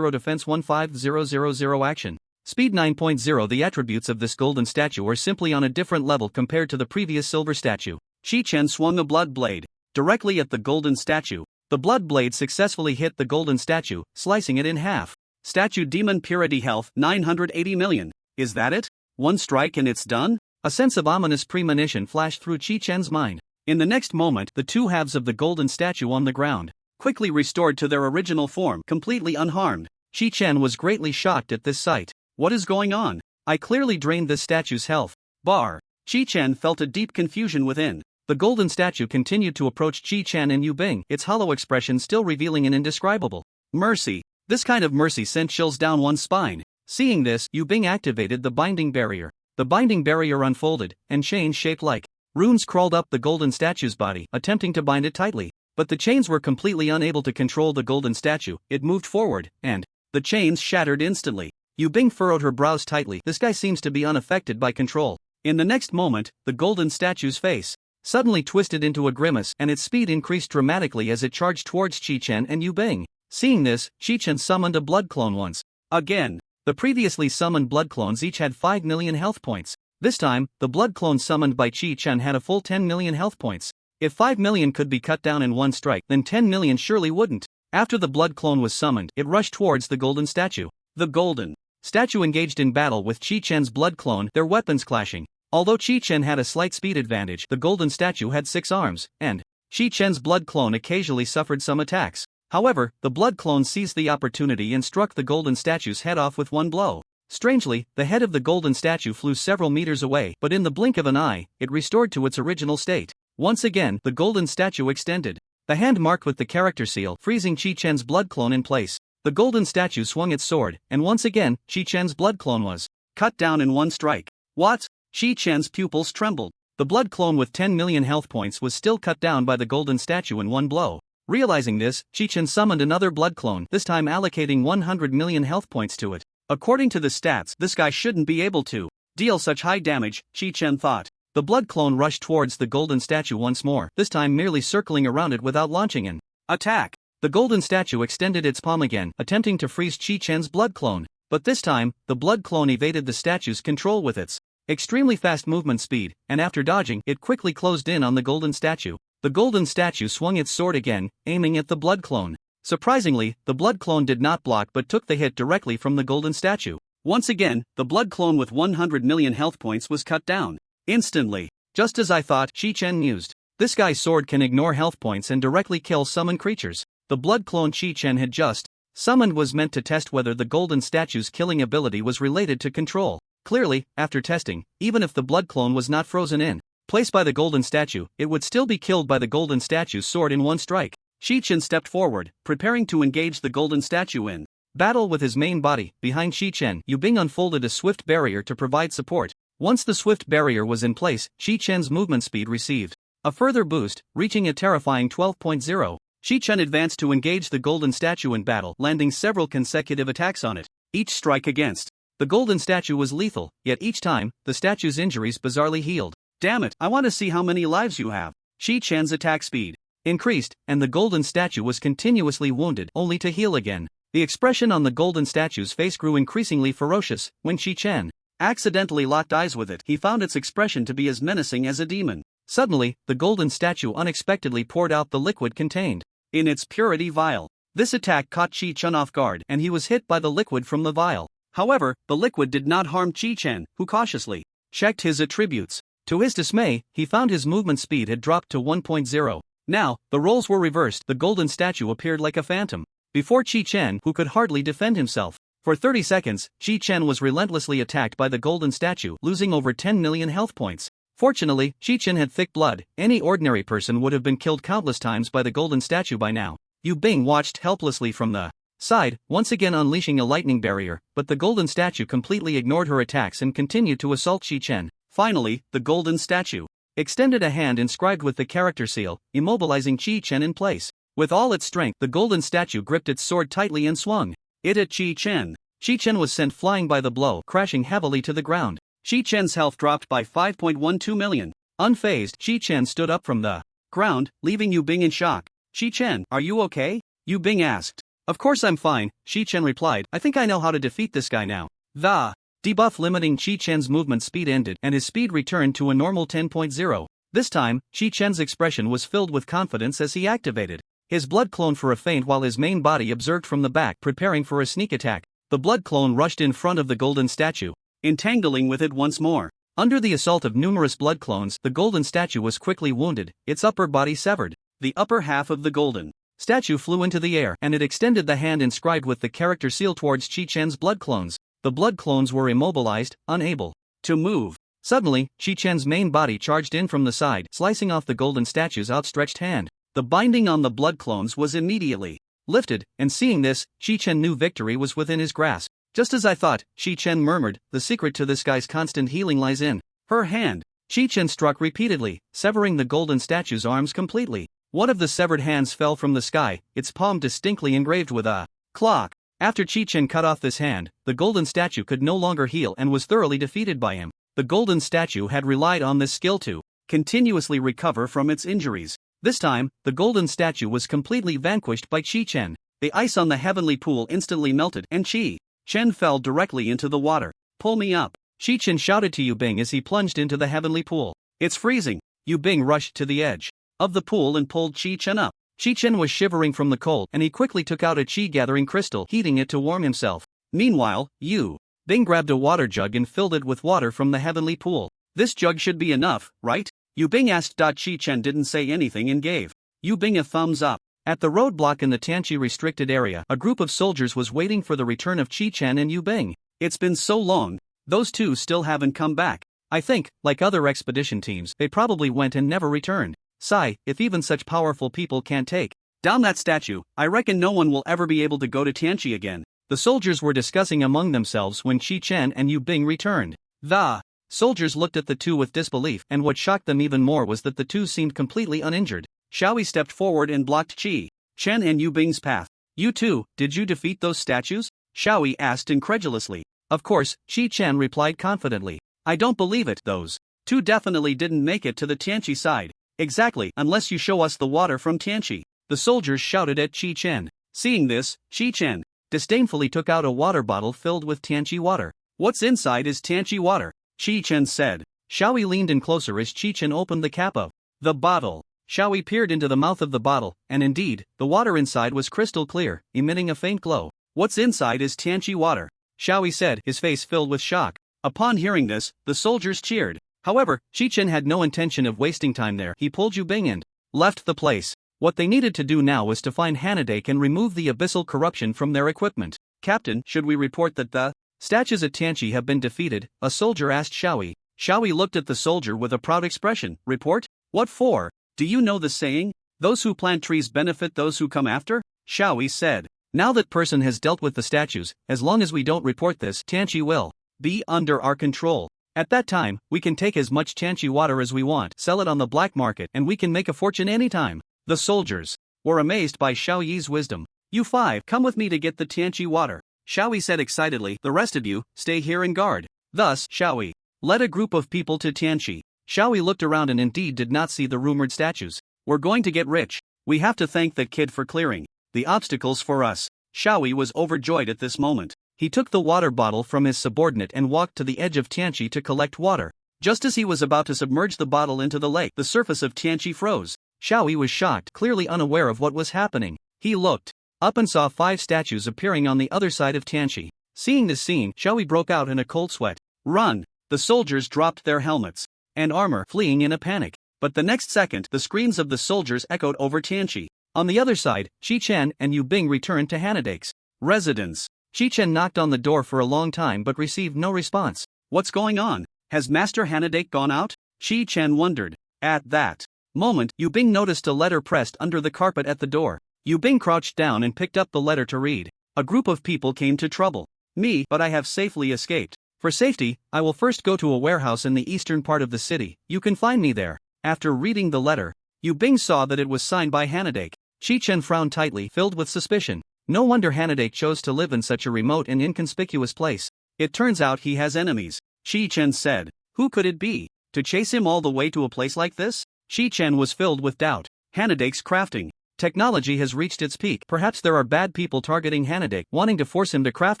Defense 15,000 Action Speed 9.0. The attributes of this golden statue are simply on a different level compared to the previous silver statue. Qi-chan swung a blood blade directly at the golden statue. The blood blade successfully hit the golden statue, slicing it in half. Statue Demon Purity Health 980 million. Is that it? One strike and it's done? A sense of ominous premonition flashed through Qi-chan's mind. In the next moment, the 2 halves of the golden statue on the ground quickly restored to their original form, completely unharmed. Chi-Chen was greatly shocked at this sight. What is going on? I clearly drained this statue's health. Chi-Chen felt a deep confusion within. The golden statue continued to approach Chi-Chen and Yu Bing, its hollow expression still revealing an indescribable mercy. This kind of mercy sent chills down one's spine. Seeing this, Yu Bing activated the binding barrier. The binding barrier unfolded, and chains shaped like runes crawled up the golden statue's body, attempting to bind it tightly. But the chains were completely unable to control the golden statue. It moved forward, and the chains shattered instantly. Yu Bing furrowed her brows tightly. This guy seems to be unaffected by control. In the next moment, the golden statue's face suddenly twisted into a grimace, and its speed increased dramatically as it charged towards Chi-Chen and Yu Bing. Seeing this, Chi-Chen summoned a blood clone once again. The previously summoned blood clones each had 5 million health points. This time, the blood clone summoned by Chi-Chen had a full 10 million health points. If 5 million could be cut down in one strike, then 10 million surely wouldn't. After the blood clone was summoned, it rushed towards the golden statue. The golden statue engaged in battle with Chi-Chen's blood clone, their weapons clashing. Although Chi-Chen had a slight speed advantage, the golden statue had 6 arms, and Chi-Chen's blood clone occasionally suffered some attacks. However, the blood clone seized the opportunity and struck the golden statue's head off with one blow. Strangely, the head of the golden statue flew several meters away, but in the blink of an eye, it restored to its original state. Once again, the golden statue extended the hand marked with the character seal, freezing Chi-Chen's blood clone in place. The golden statue swung its sword, and once again, Chi-Chen's blood clone was cut down in one strike. What? Chi-Chen's pupils trembled. The blood clone with 10 million health points was still cut down by the golden statue in one blow. Realizing this, Chi-Chen summoned another blood clone, this time allocating 100 million health points to it. According to the stats, this guy shouldn't be able to deal such high damage, Chi-Chen thought. The blood clone rushed towards the golden statue once more, this time merely circling around it without launching an attack. The golden statue extended its palm again, attempting to freeze Chi-Chen's blood clone. But this time, the blood clone evaded the statue's control with its extremely fast movement speed, and after dodging, it quickly closed in on the golden statue. The golden statue swung its sword again, aiming at the blood clone. Surprisingly, the blood clone did not block but took the hit directly from the golden statue. Once again, the blood clone with 100 million health points was cut down instantly. Just as I thought, Chi-Chen mused. This guy's sword can ignore health points and directly kill summoned creatures. The blood clone Chi-Chen had just summoned was meant to test whether the golden statue's killing ability was related to control. Clearly, after testing, even if the blood clone was not frozen in place by the golden statue, it would still be killed by the golden statue's sword in one strike. Chi-Chen stepped forward, preparing to engage the golden statue in battle with his main body. Behind Chi-Chen, Yu Bing unfolded a swift barrier to provide support. Once the swift barrier was in place, Chi-Chen's movement speed received a further boost, reaching a terrifying 12.0. Chi-Chen advanced to engage the golden statue in battle, landing several consecutive attacks on it. Each strike against the golden statue was lethal, yet each time, the statue's injuries bizarrely healed. Damn it, I want to see how many lives you have. Chi-Chen's attack speed increased, and the golden statue was continuously wounded, only to heal again. The expression on the golden statue's face grew increasingly ferocious. When Chi-Chen accidentally locked eyes with it, he found its expression to be as menacing as a demon. Suddenly, the golden statue unexpectedly poured out the liquid contained in its purity vial. This attack caught Chi-Chen off guard, and he was hit by the liquid from the vial. However, the liquid did not harm Chi-Chen, who cautiously checked his attributes. To his dismay, he found his movement speed had dropped to 1.0. Now, the roles were reversed. The golden statue appeared like a phantom before Chi-Chen, who could hardly defend himself. For 30 seconds, Chi-Chen was relentlessly attacked by the golden statue, losing over 10 million health points. Fortunately, Chi-Chen had thick blood. Any ordinary person would have been killed countless times by the golden statue by now. Yu Bing watched helplessly from the side, once again unleashing a lightning barrier, but the golden statue completely ignored her attacks and continued to assault Chi-Chen. Finally, the golden statue extended a hand inscribed with the character seal, immobilizing Chi-Chen in place. With all its strength, the golden statue gripped its sword tightly and swung it at Chi-Chen. Chi-Chen was sent flying by the blow, crashing heavily to the ground. Chi-Chen's health dropped by 5.12 million. Unfazed, Chi-Chen stood up from the ground, leaving Yu Bing in shock. Chi-Chen, are you okay? Yu Bing asked. Of course I'm fine, Chi-Chen replied. I think I know how to defeat this guy now. The debuff limiting Chi-Chen's movement speed ended, and his speed returned to a normal 10.0. This time, Chi-Chen's expression was filled with confidence as he activated his blood clone for a feint while his main body observed from the back, preparing for a sneak attack. The blood clone rushed in front of the golden statue, entangling with it once more. Under the assault of numerous blood clones, the golden statue was quickly wounded, its upper body severed. The upper half of the golden statue flew into the air and it extended the hand inscribed with the character seal towards Chi Chen's blood clones. The blood clones were immobilized, unable to move. Suddenly, Chi Chen's main body charged in from the side, slicing off the golden statue's outstretched hand. The binding on the blood clones was immediately lifted, and seeing this, Chi Chen knew victory was within his grasp. Just as I thought, Chi Chen murmured, the secret to this guy's constant healing lies in her hand. Chi Chen struck repeatedly, severing the golden statue's arms completely. One of the severed hands fell from the sky, its palm distinctly engraved with a clock. After Chi Chen cut off this hand, the golden statue could no longer heal and was thoroughly defeated by him. The golden statue had relied on this skill to continuously recover from its injuries. This time, the golden statue was completely vanquished by Chi Chen. The ice on the heavenly pool instantly melted and Chi Chen fell directly into the water. Pull me up, Chi Chen shouted to Yu Bing as he plunged into the heavenly pool. It's freezing. Yu Bing rushed to the edge of the pool and pulled Chi Chen up. Chi Chen was shivering from the cold and he quickly took out a chi-gathering crystal, heating it to warm himself. Meanwhile, Yu Bing grabbed a water jug and filled it with water from the heavenly pool. This jug should be enough, right? Yu Bing asked. Chi Chen didn't say anything and gave Yu Bing a thumbs up. At the roadblock in the Tianqi restricted area, a group of soldiers was waiting for the return of Chi Chen and Yu Bing. It's been so long, those two still haven't come back. I think, like other expedition teams, they probably went and never returned. Sigh, if even such powerful people can't take down that statue, I reckon no one will ever be able to go to Tianqi again. The soldiers were discussing among themselves when Chi Chen and Yu Bing returned. The soldiers looked at the two with disbelief, and what shocked them even more was that the two seemed completely uninjured. Xiaoyi stepped forward and blocked Chi Chen and Yu Bing's path. You two, did you defeat those statues? Xiaoyi asked incredulously. Of course, Chi Chen replied confidently. I don't believe it. Those two definitely didn't make it to the Tianqi side. Exactly, unless you show us the water from Tianqi. The soldiers shouted at Chi Chen. Seeing this, Chi Chen disdainfully took out a water bottle filled with Tianqi water. What's inside is Tianqi water, Chi Chen said. Xiaoyi leaned in closer as Chi Chen opened the cap of the bottle. Xiaoyi peered into the mouth of the bottle, and indeed, the water inside was crystal clear, emitting a faint glow. What's inside is Tianqi water, Xiaoyi said, his face filled with shock. Upon hearing this, the soldiers cheered. However, Chi Chen had no intention of wasting time there. He pulled Yu Bing and left the place. What they needed to do now was to find Hanadake and remove the abyssal corruption from their equipment. Captain, should we report that the statues at Tianqi have been defeated? A soldier asked Xiaoyi. Xiaoyi looked at the soldier with a proud expression. Report? What for? Do you know the saying? Those who plant trees benefit those who come after? Xiaoyi said. Now that person has dealt with the statues, as long as we don't report this, Tianqi will be under our control. At that time, we can take as much Tianqi water as we want, sell it on the black market, and we can make a fortune anytime. The soldiers were amazed by Xiaoyi's wisdom. You five, come with me to get the Tianqi water, Xiaoyi said excitedly. The rest of you, stay here and guard. Thus, Xiaoyi led a group of people to Tianqi. Xiaoyi looked around and indeed did not see the rumored statues. We're going to get rich. We have to thank that kid for clearing the obstacles for us. Xiaoyi was overjoyed at this moment. He took the water bottle from his subordinate and walked to the edge of Tianqi to collect water. Just as he was about to submerge the bottle into the lake, the surface of Tianqi froze. Xiaoyi was shocked, clearly unaware of what was happening. He looked up and saw 5 statues appearing on the other side of Tianqi. Seeing this scene, Xiaoyi broke out in a cold sweat. Run! The soldiers dropped their helmets and armor, fleeing in a panic. But the next second, the screams of the soldiers echoed over Tianqi. On the other side, Chi Chen and Yu Bing returned to Hanadake's residence. Chi Chen knocked on the door for a long time but received no response. What's going on? Has Master Hanadake gone out? Chi Chen wondered. At that moment, Yu Bing noticed a letter pressed under the carpet at the door. Yu Bing crouched down and picked up the letter to read. A group of people came to trouble me, but I have safely escaped. For safety, I will first go to a warehouse in the eastern part of the city. You can find me there. After reading the letter, Yu Bing saw that it was signed by Hanadake. Chi Chen frowned tightly, filled with suspicion. No wonder Hanadake chose to live in such a remote and inconspicuous place. It turns out he has enemies, Chi Chen said. Who could it be? To chase him all the way to a place like this? Chi Chen was filled with doubt. Hanadake's crafting technology has reached its peak. Perhaps there are bad people targeting Hanadake, wanting to force him to craft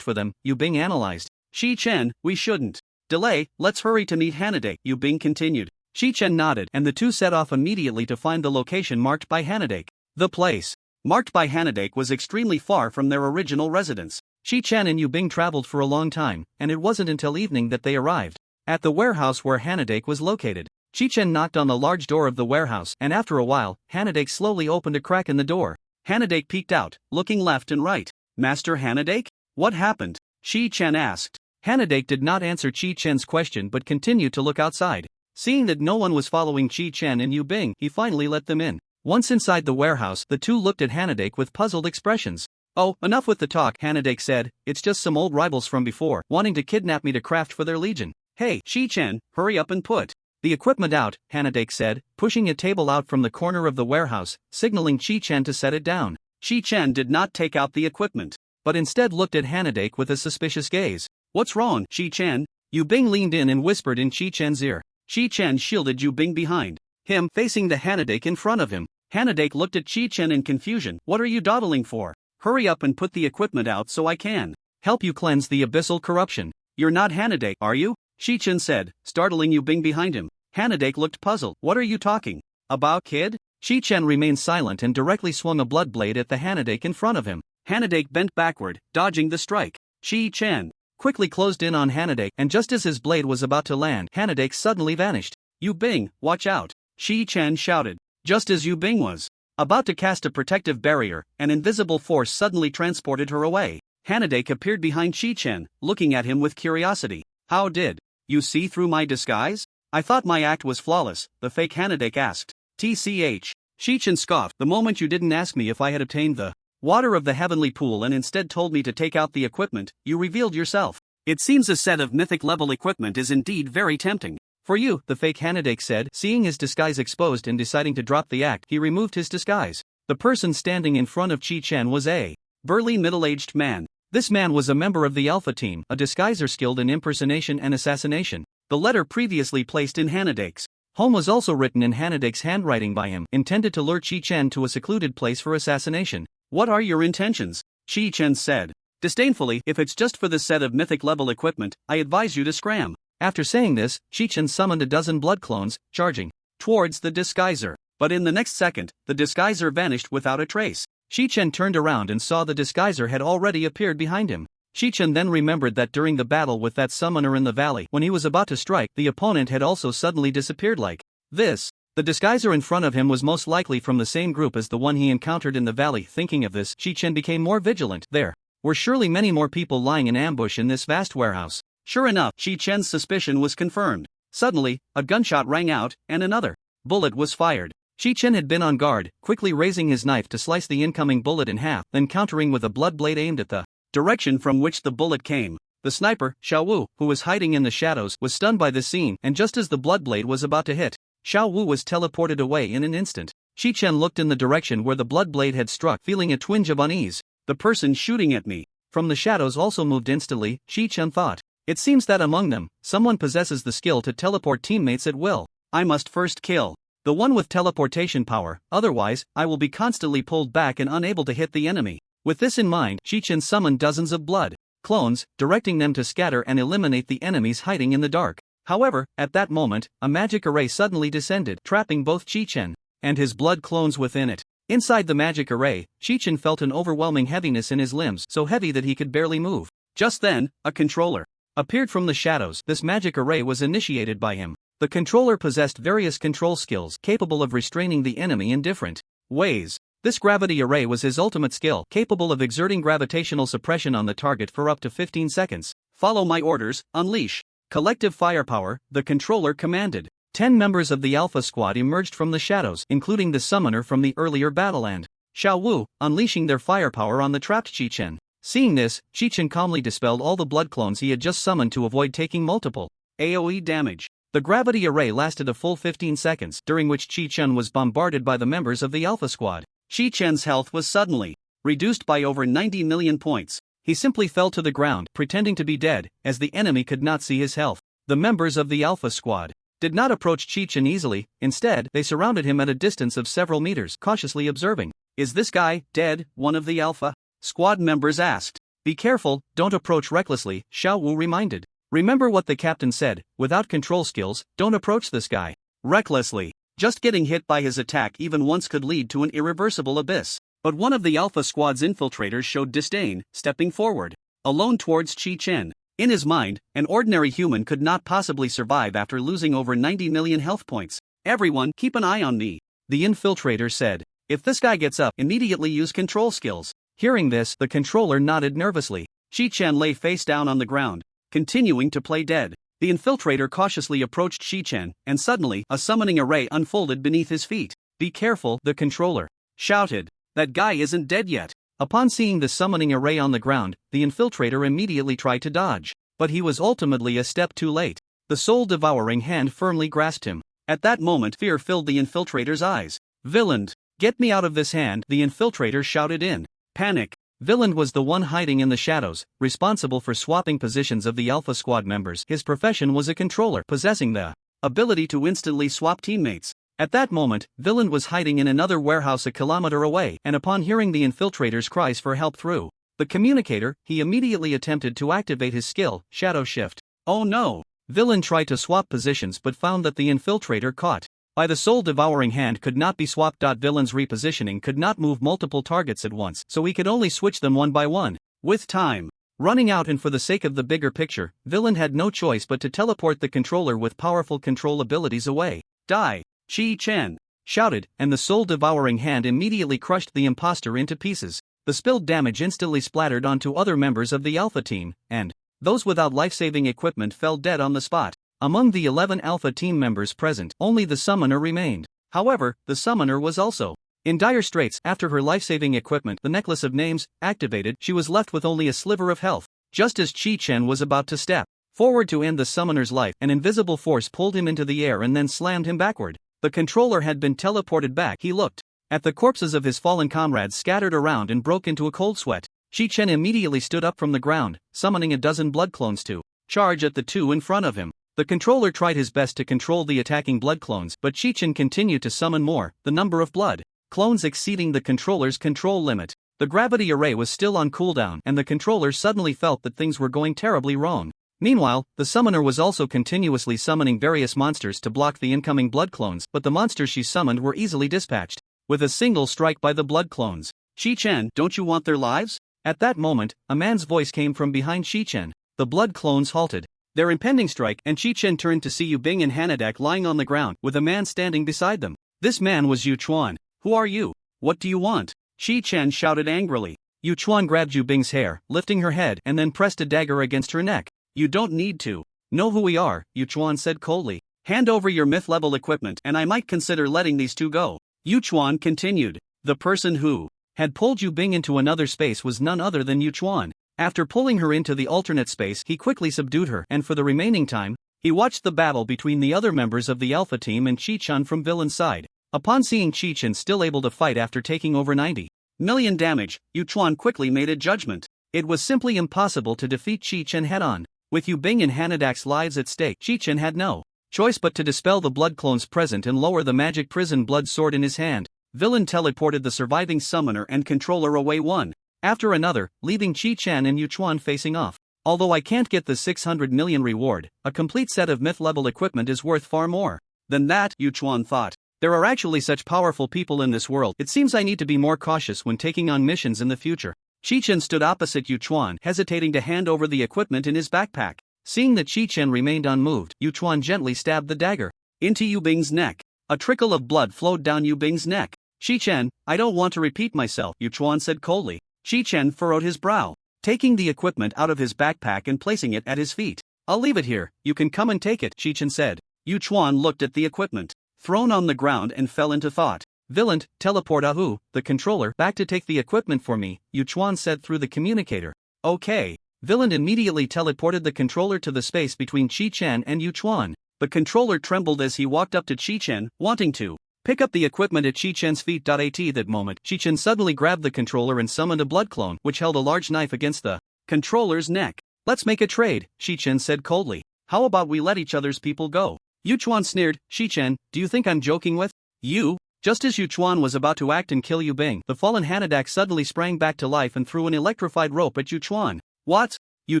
for them, Yu Bing analyzed. Chi Chen, we shouldn't delay, let's hurry to meet Hanadake, Yu Bing continued. Chi Chen nodded and the two set off immediately to find the location marked by Hanadake. The place marked by Hanadake was extremely far from their original residence. Chi Chen and Yu Bing traveled for a long time, and it wasn't until evening that they arrived at the warehouse where Hanadake was located. Chi Chen knocked on the large door of the warehouse, and after a while, Hanadake slowly opened a crack in the door. Hanadake peeked out, looking left and right. Master Hanadake? What happened? Chi-Chen asked. Hanadake did not answer Chi-Chen's question but continued to look outside. Seeing that no one was following Chi-Chen and Yu Bing, he finally let them in. Once inside the warehouse, the two looked at Hanadake with puzzled expressions. "Oh, enough with the talk," Hanadake said. "It's just some old rivals from before, wanting to kidnap me to craft for their legion." "Hey, Chi-Chen, hurry up and put the equipment out," Hanadake said, pushing a table out from the corner of the warehouse, signaling Chi-Chen to set it down. Chi-Chen did not take out the equipment, but instead looked at Hanadake with a suspicious gaze. "What's wrong, Chi-Chen?" Yu Bing leaned in and whispered in Chi-Chen's ear. Chi-Chen shielded Yu Bing behind him, facing the Hanadake in front of him. Hanadake looked at Chi-Chen in confusion. "What are you dawdling for? Hurry up and put the equipment out so I can help you cleanse the abyssal corruption." "You're not Hanadake, are you?" Chi-Chen said, startling Yu Bing behind him. Hanadake looked puzzled. "What are you talking about, kid?" Chi-Chen remained silent and directly swung a blood blade at the Hanadake in front of him. Hanadake bent backward, dodging the strike. Chi-Chen quickly closed in on Hanadake, and just as his blade was about to land, Hanadake suddenly vanished. "Yu Bing, watch out!" Chi-Chen shouted. Just as Yu Bing was about to cast a protective barrier, an invisible force suddenly transported her away. Hanadake appeared behind Chi-Chen, looking at him with curiosity. "How did you see through my disguise? I thought my act was flawless," the fake Hanadake asked. "TCH. Chi-Chen scoffed. "The moment you didn't ask me if I had obtained the water of the heavenly pool and instead told me to take out the equipment, you revealed yourself. It seems a set of mythic level equipment is indeed very tempting." "For you," the fake Hanadake said. Seeing his disguise exposed and deciding to drop the act, he removed his disguise. The person standing in front of Chi-Chen was a burly middle-aged man. This man was a member of the Alpha team, a disguiser skilled in impersonation and assassination. The letter previously placed in Hanadake's home was also written in Hanadake's handwriting by him, intended to lure Chi-Chen to a secluded place for assassination. "What are your intentions?" Chi-Chen said disdainfully. "If it's just for this set of mythic level equipment, I advise you to scram." After saying this, Chi-Chen summoned a dozen blood clones, charging towards the disguiser. But in the next second, the disguiser vanished without a trace. Chi-Chen turned around and saw the disguiser had already appeared behind him. Chi-Chen then remembered that during the battle with that summoner in the valley, when he was about to strike, the opponent had also suddenly disappeared like this. The disguiser in front of him was most likely from the same group as the one he encountered in the valley. Thinking of this, Chi-Chen became more vigilant. There were surely many more people lying in ambush in this vast warehouse. Sure enough, Chi-Chen's suspicion was confirmed. Suddenly, a gunshot rang out, and another bullet was fired. Chi-Chen had been on guard, quickly raising his knife to slice the incoming bullet in half, then countering with a blood blade aimed at the direction from which the bullet came. The sniper, Xiao Wu, who was hiding in the shadows, was stunned by this scene, and just as the blood blade was about to hit, Xiao Wu was teleported away in an instant. Chi-Chen looked in the direction where the blood blade had struck, feeling a twinge of unease. The person shooting at me from the shadows also moved instantly, Chi-Chen thought. It seems that among them, someone possesses the skill to teleport teammates at will. I must first kill the one with teleportation power, otherwise, I will be constantly pulled back and unable to hit the enemy. With this in mind, Chi-Chen summoned dozens of blood clones, directing them to scatter and eliminate the enemies hiding in the dark. However, at that moment, a magic array suddenly descended, trapping both Chi-Chen and his blood clones within it. Inside the magic array, Chi-Chen felt an overwhelming heaviness in his limbs, so heavy that he could barely move. Just then, a controller appeared from the shadows. This magic array was initiated by him. The controller possessed various control skills capable of restraining the enemy in different ways. This gravity array was his ultimate skill, capable of exerting gravitational suppression on the target for up to 15 seconds. "Follow my orders, unleash collective firepower," the controller commanded. 10 members of the Alpha Squad emerged from the shadows, including the summoner from the earlier battle and Xiao Wu, unleashing their firepower on the trapped Chi-Chen. Seeing this, Chi-Chen calmly dispelled all the blood clones he had just summoned to avoid taking multiple AoE damage. The gravity array lasted a full 15 seconds, during which Chi-Chen was bombarded by the members of the Alpha Squad. Chi-Chen's health was suddenly reduced by over 90 million points. He simply fell to the ground, pretending to be dead, as the enemy could not see his health. The members of the Alpha Squad did not approach Chi-Chen easily. Instead, they surrounded him at a distance of several meters, cautiously observing. "Is this guy dead?" one of the Alpha Squad members asked. "Be careful, don't approach recklessly," Xiao Wu reminded. "Remember what the captain said, without control skills, don't approach this guy recklessly. Just getting hit by his attack even once could lead to an irreversible abyss." But one of the Alpha Squad's infiltrators showed disdain, stepping forward alone towards Chi-Chen. In his mind, an ordinary human could not possibly survive after losing over 90 million health points. "Everyone, keep an eye on me," the infiltrator said. If this guy gets up, immediately use control skills. Hearing this, the controller nodded nervously. Shi-chan lay face down on the ground, continuing to play dead. The infiltrator cautiously approached Shi-chan, and suddenly, a summoning array unfolded beneath his feet. Be careful, the controller shouted. That guy isn't dead yet. Upon seeing the summoning array on the ground, the infiltrator immediately tried to dodge. But he was ultimately a step too late. The soul-devouring hand firmly grasped him. At that moment, fear filled the infiltrator's eyes. Villain, get me out of this hand, the infiltrator shouted in panic. Villain was the one hiding in the shadows, responsible for swapping positions of the Alpha Squad members. His profession was a controller, possessing the ability to instantly swap teammates. At that moment, Villain was hiding in another warehouse a kilometer away, and upon hearing the infiltrator's cries for help through the communicator, he immediately attempted to activate his skill, Shadow Shift. Oh no! Villain tried to swap positions but found that the infiltrator caught by the soul-devouring hand could not be swapped. Villain's repositioning could not move multiple targets at once, so he could only switch them one by one. With time running out and for the sake of the bigger picture, Villain had no choice but to teleport the controller with powerful control abilities away. Die! Shi-chan shouted, and the soul-devouring hand immediately crushed the imposter into pieces. The spilled damage instantly splattered onto other members of the Alpha team, and those without life-saving equipment fell dead on the spot. Among the 11 Alpha team members present, only the summoner remained. However, the summoner was also in dire straits. After her life-saving equipment, the necklace of names, activated, she was left with only a sliver of health. Just as Shi-chan was about to step forward to end the summoner's life, an invisible force pulled him into the air and then slammed him backward. The controller had been teleported back. He looked at the corpses of his fallen comrades scattered around and broke into a cold sweat. Shi-chan immediately stood up from the ground, summoning a dozen blood clones to charge at the two in front of him. The controller tried his best to control the attacking blood clones, but Shi-chan continued to summon more, the number of blood clones exceeding the controller's control limit. The gravity array was still on cooldown, and the controller suddenly felt that things were going terribly wrong. Meanwhile, the summoner was also continuously summoning various monsters to block the incoming blood clones, but the monsters she summoned were easily dispatched with a single strike by the blood clones. Shi-chan, don't you want their lives? At that moment, a man's voice came from behind Shi-chan. The blood clones halted their impending strike, and Shi-chan turned to see Yu Bing and Hanadak lying on the ground, with a man standing beside them. This man was Yu Chuan. Who are you? What do you want? Shi-chan shouted angrily. Yu Chuan grabbed Yu Bing's hair, lifting her head, and then pressed a dagger against her neck. You don't need to know who we are, Yu Chuan said coldly. Hand over your myth-level equipment and I might consider letting these two go. Yu Chuan continued. The person who had pulled Yu Bing into another space was none other than Yu Chuan. After pulling her into the alternate space, he quickly subdued her, and for the remaining time, he watched the battle between the other members of the Alpha team and Shi-chan from Villain's side. Upon seeing Shi-chan still able to fight after taking over 90 million damage, Yu Chuan quickly made a judgment. It was simply impossible to defeat Shi-chan head-on. With Yu Bing and Hanadak's lives at stake, Shi-chan had no choice but to dispel the blood clones present and lower the magic prison blood sword in his hand. Villain teleported the surviving summoner and controller away one after another, leaving Shi-chan and Yu Chuan facing off. Although I can't get the 600 million reward, a complete set of myth-level equipment is worth far more than that, Yu Chuan thought. There are actually such powerful people in this world. It seems I need to be more cautious when taking on missions in the future. Shi-chan stood opposite Yu Chuan, hesitating to hand over the equipment in his backpack. Seeing that Shi-chan remained unmoved, Yu Chuan gently stabbed the dagger into Yu Bing's neck. A trickle of blood flowed down Yu Bing's neck. Shi-chan, I don't want to repeat myself, Yu Chuan said coldly. Shi-chan furrowed his brow, taking the equipment out of his backpack and placing it at his feet. I'll leave it here, you can come and take it, Shi-chan said. Yu Chuan looked at the equipment, thrown on the ground, and fell into thought. Villain, teleport Ahu, the controller, back to take the equipment for me, Yu Chuan said through the communicator. Okay. Villain immediately teleported the controller to the space between Shi-chan and Yu Chuan. The controller trembled as he walked up to Shi-chan, wanting to pick up the equipment at Shi-chan's feet. At that moment, Shi-chan suddenly grabbed the controller and summoned a blood clone, which held a large knife against the controller's neck. Let's make a trade, Shi-chan said coldly. How about we let each other's people go? Yu Chuan sneered. Shi-chan, do you think I'm joking with you? Just as Yu Chuan was about to act and kill Yu Bing, the fallen Hanadak suddenly sprang back to life and threw an electrified rope at Yu Chuan. What? Yu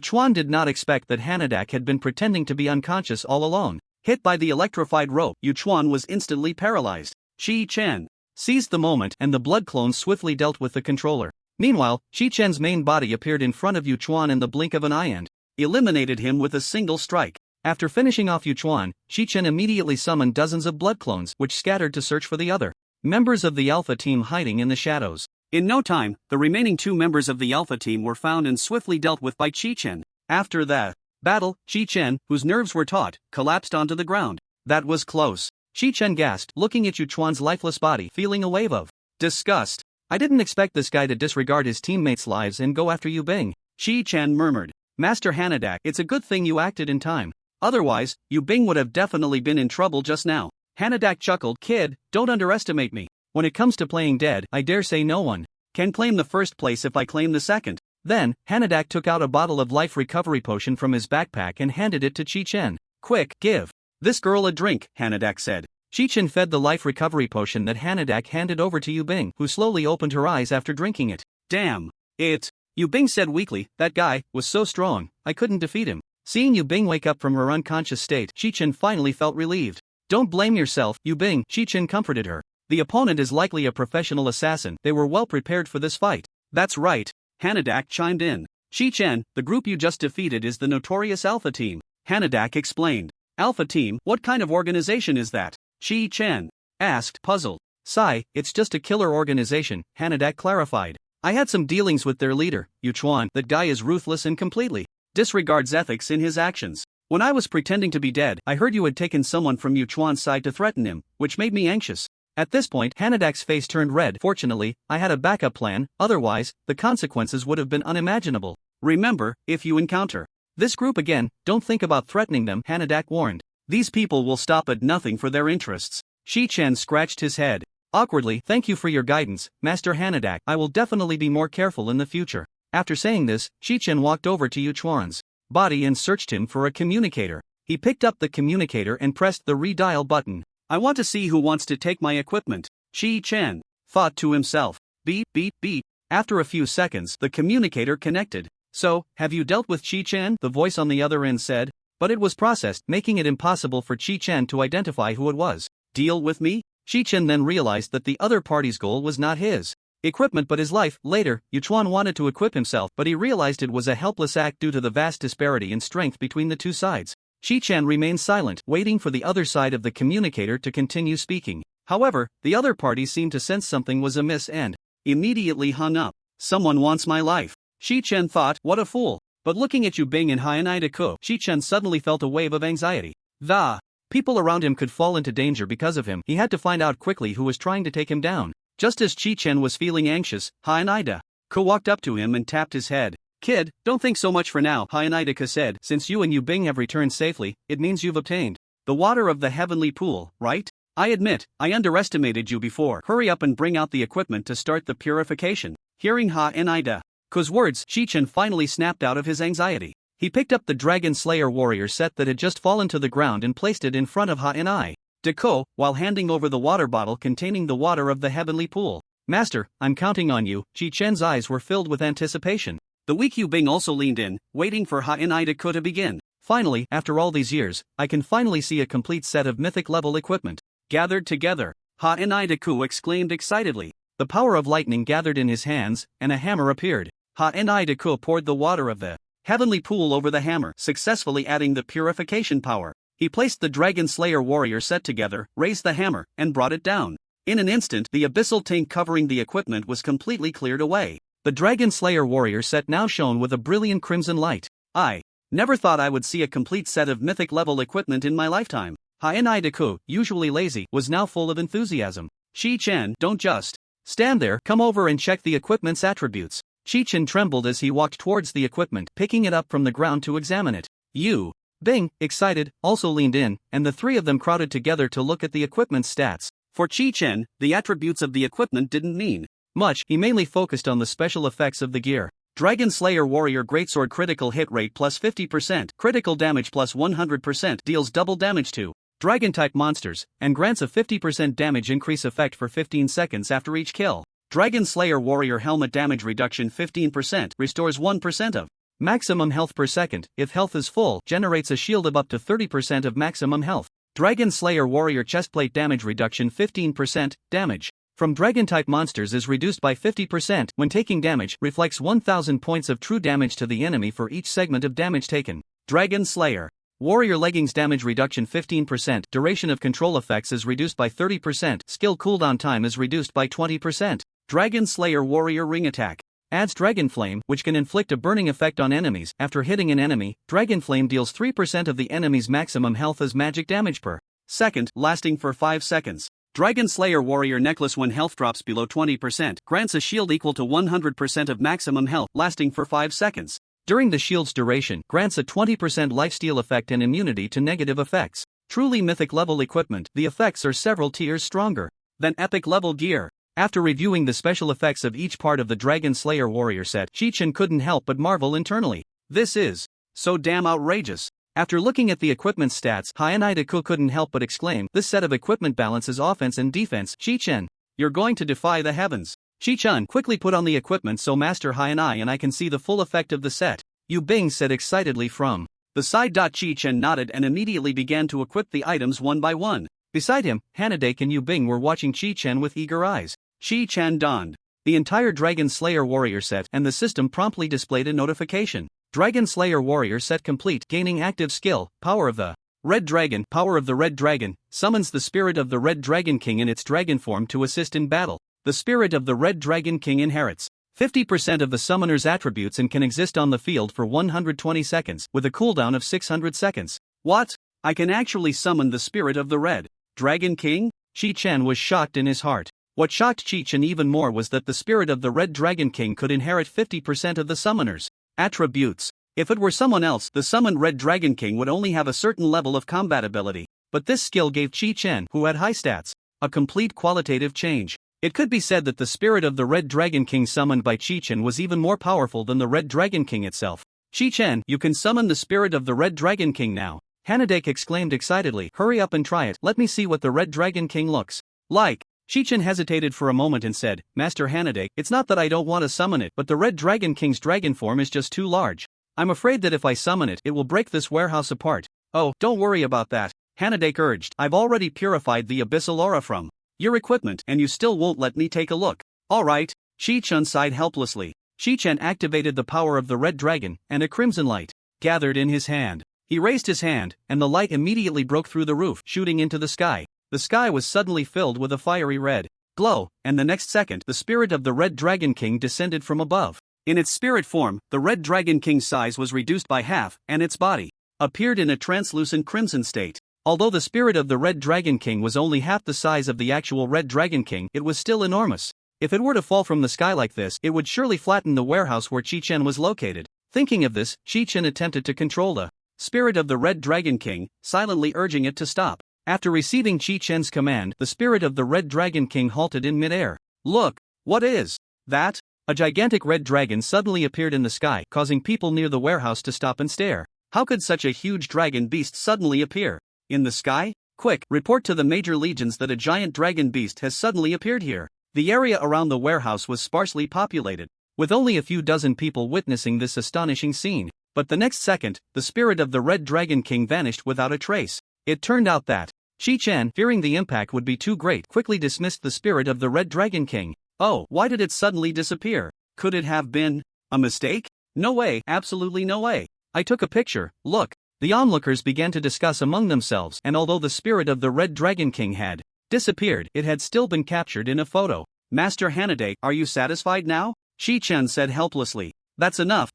Chuan did not expect that Hanadak had been pretending to be unconscious all along. Hit by the electrified rope, Yu Chuan was instantly paralyzed. Shi-chan seized the moment, and the blood clones swiftly dealt with the controller. Meanwhile, Shi-chan's main body appeared in front of Yu Chuan in the blink of an eye and eliminated him with a single strike. After finishing off Yu Chuan, Shi-chan immediately summoned dozens of blood clones, which scattered to search for the other members of the Alpha team hiding in the shadows. In no time, the remaining 2 members of the Alpha team were found and swiftly dealt with by Chi-Chen. After the battle, Chi-Chen, whose nerves were taut, collapsed onto the ground. That was close. Chi-Chen gasped, looking at Yu Chuan's lifeless body, feeling a wave of disgust. I didn't expect this guy to disregard his teammates' lives and go after Yu Bing. Chi-Chen murmured. Master Hanadak, it's a good thing you acted in time. Otherwise, Yu Bing would have definitely been in trouble just now. Hanadak chuckled, kid, don't underestimate me. When it comes to playing dead, I dare say no one can claim the first place if I claim the second. Then, Hanadak took out a bottle of life recovery potion from his backpack and handed it to Chi-Chen. Quick, give this girl a drink, Hanadak said. Chi-Chen fed the life recovery potion that Hanadak handed over to Yu Bing, who slowly opened her eyes after drinking it. Damn. Yu Bing said weakly, that guy was so strong, I couldn't defeat him. Seeing Yu Bing wake up from her unconscious state, Chi-Chen finally felt relieved. Don't blame yourself, Yu Bing, Chi-Chen comforted her. The opponent is likely a professional assassin, they were well prepared for this fight. That's right, Hanadak chimed in. Chi-Chen, the group you just defeated is the notorious Alpha team. Hanadak explained. Alpha team, what kind of organization is that? Chi-Chen asked, puzzled. Sigh, it's just a killer organization, Hanadak clarified. I had some dealings with their leader, Yu Chuan. That guy is ruthless and completely disregards ethics in his actions. When I was pretending to be dead, I heard you had taken someone from Yu Chuan's side to threaten him, which made me anxious. At this point, Hanadak's face turned red. Fortunately, I had a backup plan, otherwise, the consequences would have been unimaginable. Remember, if you encounter this group again, don't think about threatening them, Hanadak warned. These people will stop at nothing for their interests. Chi-Chen scratched his head. Awkwardly, thank you for your guidance, Master Hanadak. I will definitely be more careful in the future. After saying this, Chi-Chen walked over to Yu Chuan's body and searched him for a communicator. He picked up the communicator and pressed the redial button. I want to see who wants to take my equipment, Chi-Chen thought to himself. Beep, beep, beep. After a few seconds, the communicator connected. So, have you dealt with Chi-Chen? The voice on the other end said. But it was processed, making it impossible for Chi-Chen to identify who it was. Deal with me? Chi-Chen then realized that the other party's goal was not his equipment but his life. Later, Yu Chuan wanted to equip himself, but he realized it was a helpless act due to the vast disparity in strength between the two sides. Chi-Chen remained silent, waiting for the other side of the communicator to continue speaking. However, the other party seemed to sense something was amiss and immediately hung up. Someone wants my life. Chi-Chen thought, what a fool. But looking at Yu Bing and Hyanai-Deku, Chi-Chen suddenly felt a wave of anxiety. The people around him could fall into danger because of him. He had to find out quickly who was trying to take him down. Just as Chi-Chen was feeling anxious, Hyanai-Deku walked up to him and tapped his head. Kid, don't think so much for now, Hyanai-Deku said. Since you and Yu Bing have returned safely, it means you've obtained the water of the heavenly pool, right? I admit, I underestimated you before. Hurry up and bring out the equipment to start the purification. Hearing Hyanai-Deku's words, Chi-Chen finally snapped out of his anxiety. He picked up the Dragon Slayer warrior set that had just fallen to the ground and placed it in front of Hyanai-Deku, while handing over the water bottle containing the water of the heavenly pool. Master, I'm counting on you. Chi-Chen's eyes were filled with anticipation. The weak Yu Bing also leaned in, waiting for Hyanai-Deku to begin. Finally, after all these years, I can finally see a complete set of mythic-level equipment gathered together. Hyanai-Deku exclaimed excitedly. The power of lightning gathered in his hands, and a hammer appeared. Hyanai-Deku poured the water of the heavenly pool over the hammer, successfully adding the purification power. He placed the Dragon Slayer warrior set together, raised the hammer, and brought it down. In an instant, the abyssal tank covering the equipment was completely cleared away. The Dragon Slayer warrior set now shone with a brilliant crimson light. I never thought I would see a complete set of mythic-level equipment in my lifetime. Hyanai-Deku, usually lazy, was now full of enthusiasm. Chi-Chen, don't just stand there, come over and check the equipment's attributes. Chi-Chen trembled as he walked towards the equipment, picking it up from the ground to examine it. Yu Bing, excited, also leaned in, and the three of them crowded together to look at the equipment's stats. For Chi-Chen, the attributes of the equipment didn't mean much. He mainly focused on the special effects of the gear. Dragon Slayer Warrior Greatsword critical hit rate plus 50%, critical damage plus 100%, deals double damage to Dragon-type monsters, and grants a 50% damage increase effect for 15 seconds after each kill. Dragon Slayer Warrior Helmet damage reduction 15%, restores 1% of maximum health per second. If health is full, generates a shield of up to 30% of maximum health. Dragon Slayer Warrior Chestplate damage reduction 15%, damage from Dragon-type monsters is reduced by 50% when taking damage, reflects 1000 points of true damage to the enemy for each segment of damage taken. Dragon Slayer Warrior leggings damage reduction 15%, duration of control effects is reduced by 30%, skill cooldown time is reduced by 20%. Dragon Slayer Warrior Ring Attack. Adds Dragon Flame, which can inflict a burning effect on enemies. After hitting an enemy, Dragon Flame deals 3% of the enemy's maximum health as magic damage per second, lasting for 5 seconds. Dragon Slayer Warrior Necklace. When health drops below 20%, grants a shield equal to 100% of maximum health, lasting for 5 seconds. During the shield's duration, grants a 20% lifesteal effect and immunity to negative effects. Truly mythic level equipment, the effects are several tiers stronger than epic level gear. After reviewing the special effects of each part of the Dragon Slayer Warrior set, Chi-Chan couldn't help but marvel internally. This is so damn outrageous. After looking at the equipment stats, Hyunai couldn't help but exclaim, this set of equipment balances offense and defense. Chi-Chan, you're going to defy the heavens. Chi-Chan, quickly put on the equipment so Master Hyunai and I can see the full effect of the set. Yu Bing said excitedly from the side. Chi-Chan nodded and immediately began to equip the items one by one. Beside him, Hanadake and Yu Bing were watching Chi-Chan with eager eyes. Chi-Chan donned the entire Dragon Slayer Warrior set, and the system promptly displayed a notification. Dragon Slayer Warrior set complete, gaining active skill, Power of the Red Dragon. Power of the Red Dragon summons the spirit of the Red Dragon King in its dragon form to assist in battle. The spirit of the Red Dragon King inherits 50% of the summoner's attributes and can exist on the field for 120 seconds, with a cooldown of 600 seconds. What? I can actually summon the spirit of the Red Dragon King? Chi-Chan was shocked in his heart. What shocked Chi-Chan even more was that the spirit of the Red Dragon King could inherit 50% of the summoner's attributes. If it were someone else, the summoned Red Dragon King would only have a certain level of combat ability. But this skill gave Chi-Chan, who had high stats, a complete qualitative change. It could be said that the spirit of the Red Dragon King summoned by Chi-Chan was even more powerful than the Red Dragon King itself. Chi-Chan, you can summon the spirit of the Red Dragon King now. Hanadake exclaimed excitedly, hurry up and try it, let me see what the Red Dragon King looks like. Chi-Chan hesitated for a moment and said, Master Hanadake, it's not that I don't want to summon it, but the Red Dragon King's dragon form is just too large. I'm afraid that if I summon it, it will break this warehouse apart. Oh, don't worry about that, Hanadake urged. I've already purified the abyssal aura from your equipment, and you still won't let me take a look. Alright, Chi-Chan sighed helplessly. Chi-Chan activated the power of the Red Dragon, and a crimson light gathered in his hand. He raised his hand, and the light immediately broke through the roof, shooting into the sky. The sky was suddenly filled with a fiery red glow, and the next second, the spirit of the Red Dragon King descended from above. In its spirit form, the Red Dragon King's size was reduced by half, and its body appeared in a translucent crimson state. Although the spirit of the Red Dragon King was only half the size of the actual Red Dragon King, it was still enormous. If it were to fall from the sky like this, it would surely flatten the warehouse where Chi-Chan was located. Thinking of this, Chi-Chan attempted to control the spirit of the Red Dragon King, silently urging it to stop. After receiving Chi-Chan's command, the spirit of the Red Dragon King halted in midair. Look, what is that? A gigantic red dragon suddenly appeared in the sky, causing people near the warehouse to stop and stare. How could such a huge dragon beast suddenly appear in the sky? Quick, report to the major legions that a giant dragon beast has suddenly appeared here. The area around the warehouse was sparsely populated, with only a few dozen people witnessing this astonishing scene. But the next second, the spirit of the Red Dragon King vanished without a trace. It turned out that Chi-Chan, fearing the impact would be too great, quickly dismissed the spirit of the Red Dragon King. Oh, why did it suddenly disappear? Could it have been a mistake? No way, absolutely no way. I took a picture, look. The onlookers began to discuss among themselves, and although the spirit of the Red Dragon King had disappeared, it had still been captured in a photo. Master Hanadake, are you satisfied now? Chi-Chan said helplessly. That's enough.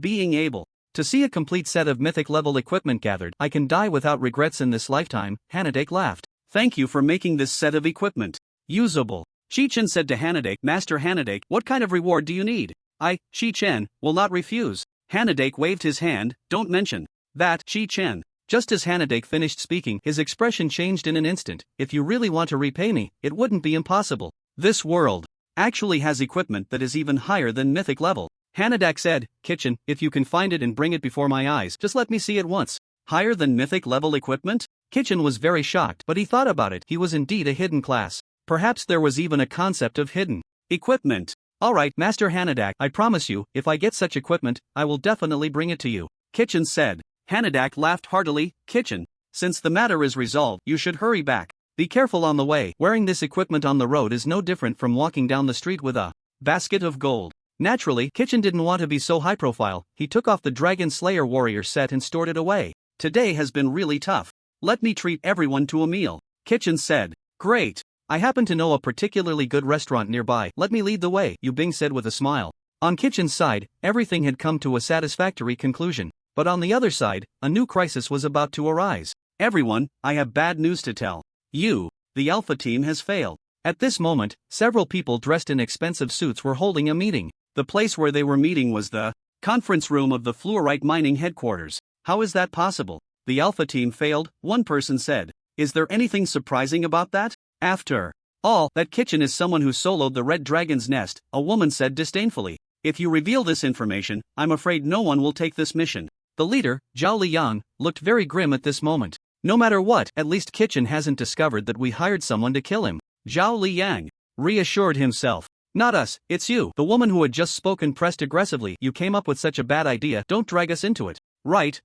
Being able to see a complete set of mythic level equipment gathered, I can die without regrets in this lifetime, Hanadake laughed. Thank you for making this set of equipment usable. Chi-Chan said to Hanadake, Master Hanadake, what kind of reward do you need? I, Chi-Chan, will not refuse. Hanadake waved his hand, don't mention that, Chi-Chan. Just as Hanadake finished speaking, his expression changed in an instant. If you really want to repay me, it wouldn't be impossible. This world actually has equipment that is even higher than mythic level. Hanadake said, Kitchen, if you can find it and bring it before my eyes, just let me see it once. Higher than mythic level equipment? Kitchen was very shocked, but he thought about it. He was indeed a hidden class. Perhaps there was even a concept of hidden equipment. Alright, Master Hanadake, I promise you, if I get such equipment, I will definitely bring it to you. Kitchen said. Hanadake laughed heartily. Kitchen, since the matter is resolved, you should hurry back. Be careful on the way. Wearing this equipment on the road is no different from walking down the street with a basket of gold. Naturally, Kitchen didn't want to be so high profile. He took off the Dragon Slayer Warrior set and stored it away. Today has been really tough. Let me treat everyone to a meal. Kitchen said. Great. I happen to know a particularly good restaurant nearby. Let me lead the way, Yu Bing said with a smile. On Kitchen's side, everything had come to a satisfactory conclusion. But on the other side, a new crisis was about to arise. Everyone, I have bad news to tell. The Alpha team has failed. At this moment, several people dressed in expensive suits were holding a meeting. The place where they were meeting was the conference room of the fluorite mining headquarters. How is that possible? The Alpha team failed, one person said. Is there anything surprising about that? After all, that Kitchen is someone who soloed the Red Dragon's Nest, a woman said disdainfully. If you reveal this information, I'm afraid no one will take this mission. The leader, Zhao Liang, looked very grim at this moment. No matter what, at least Kitchen hasn't discovered that we hired someone to kill him. Zhao Liang reassured himself. Not us, it's you. The woman who had just spoken pressed aggressively. You came up with such a bad idea, don't drag us into it. Right,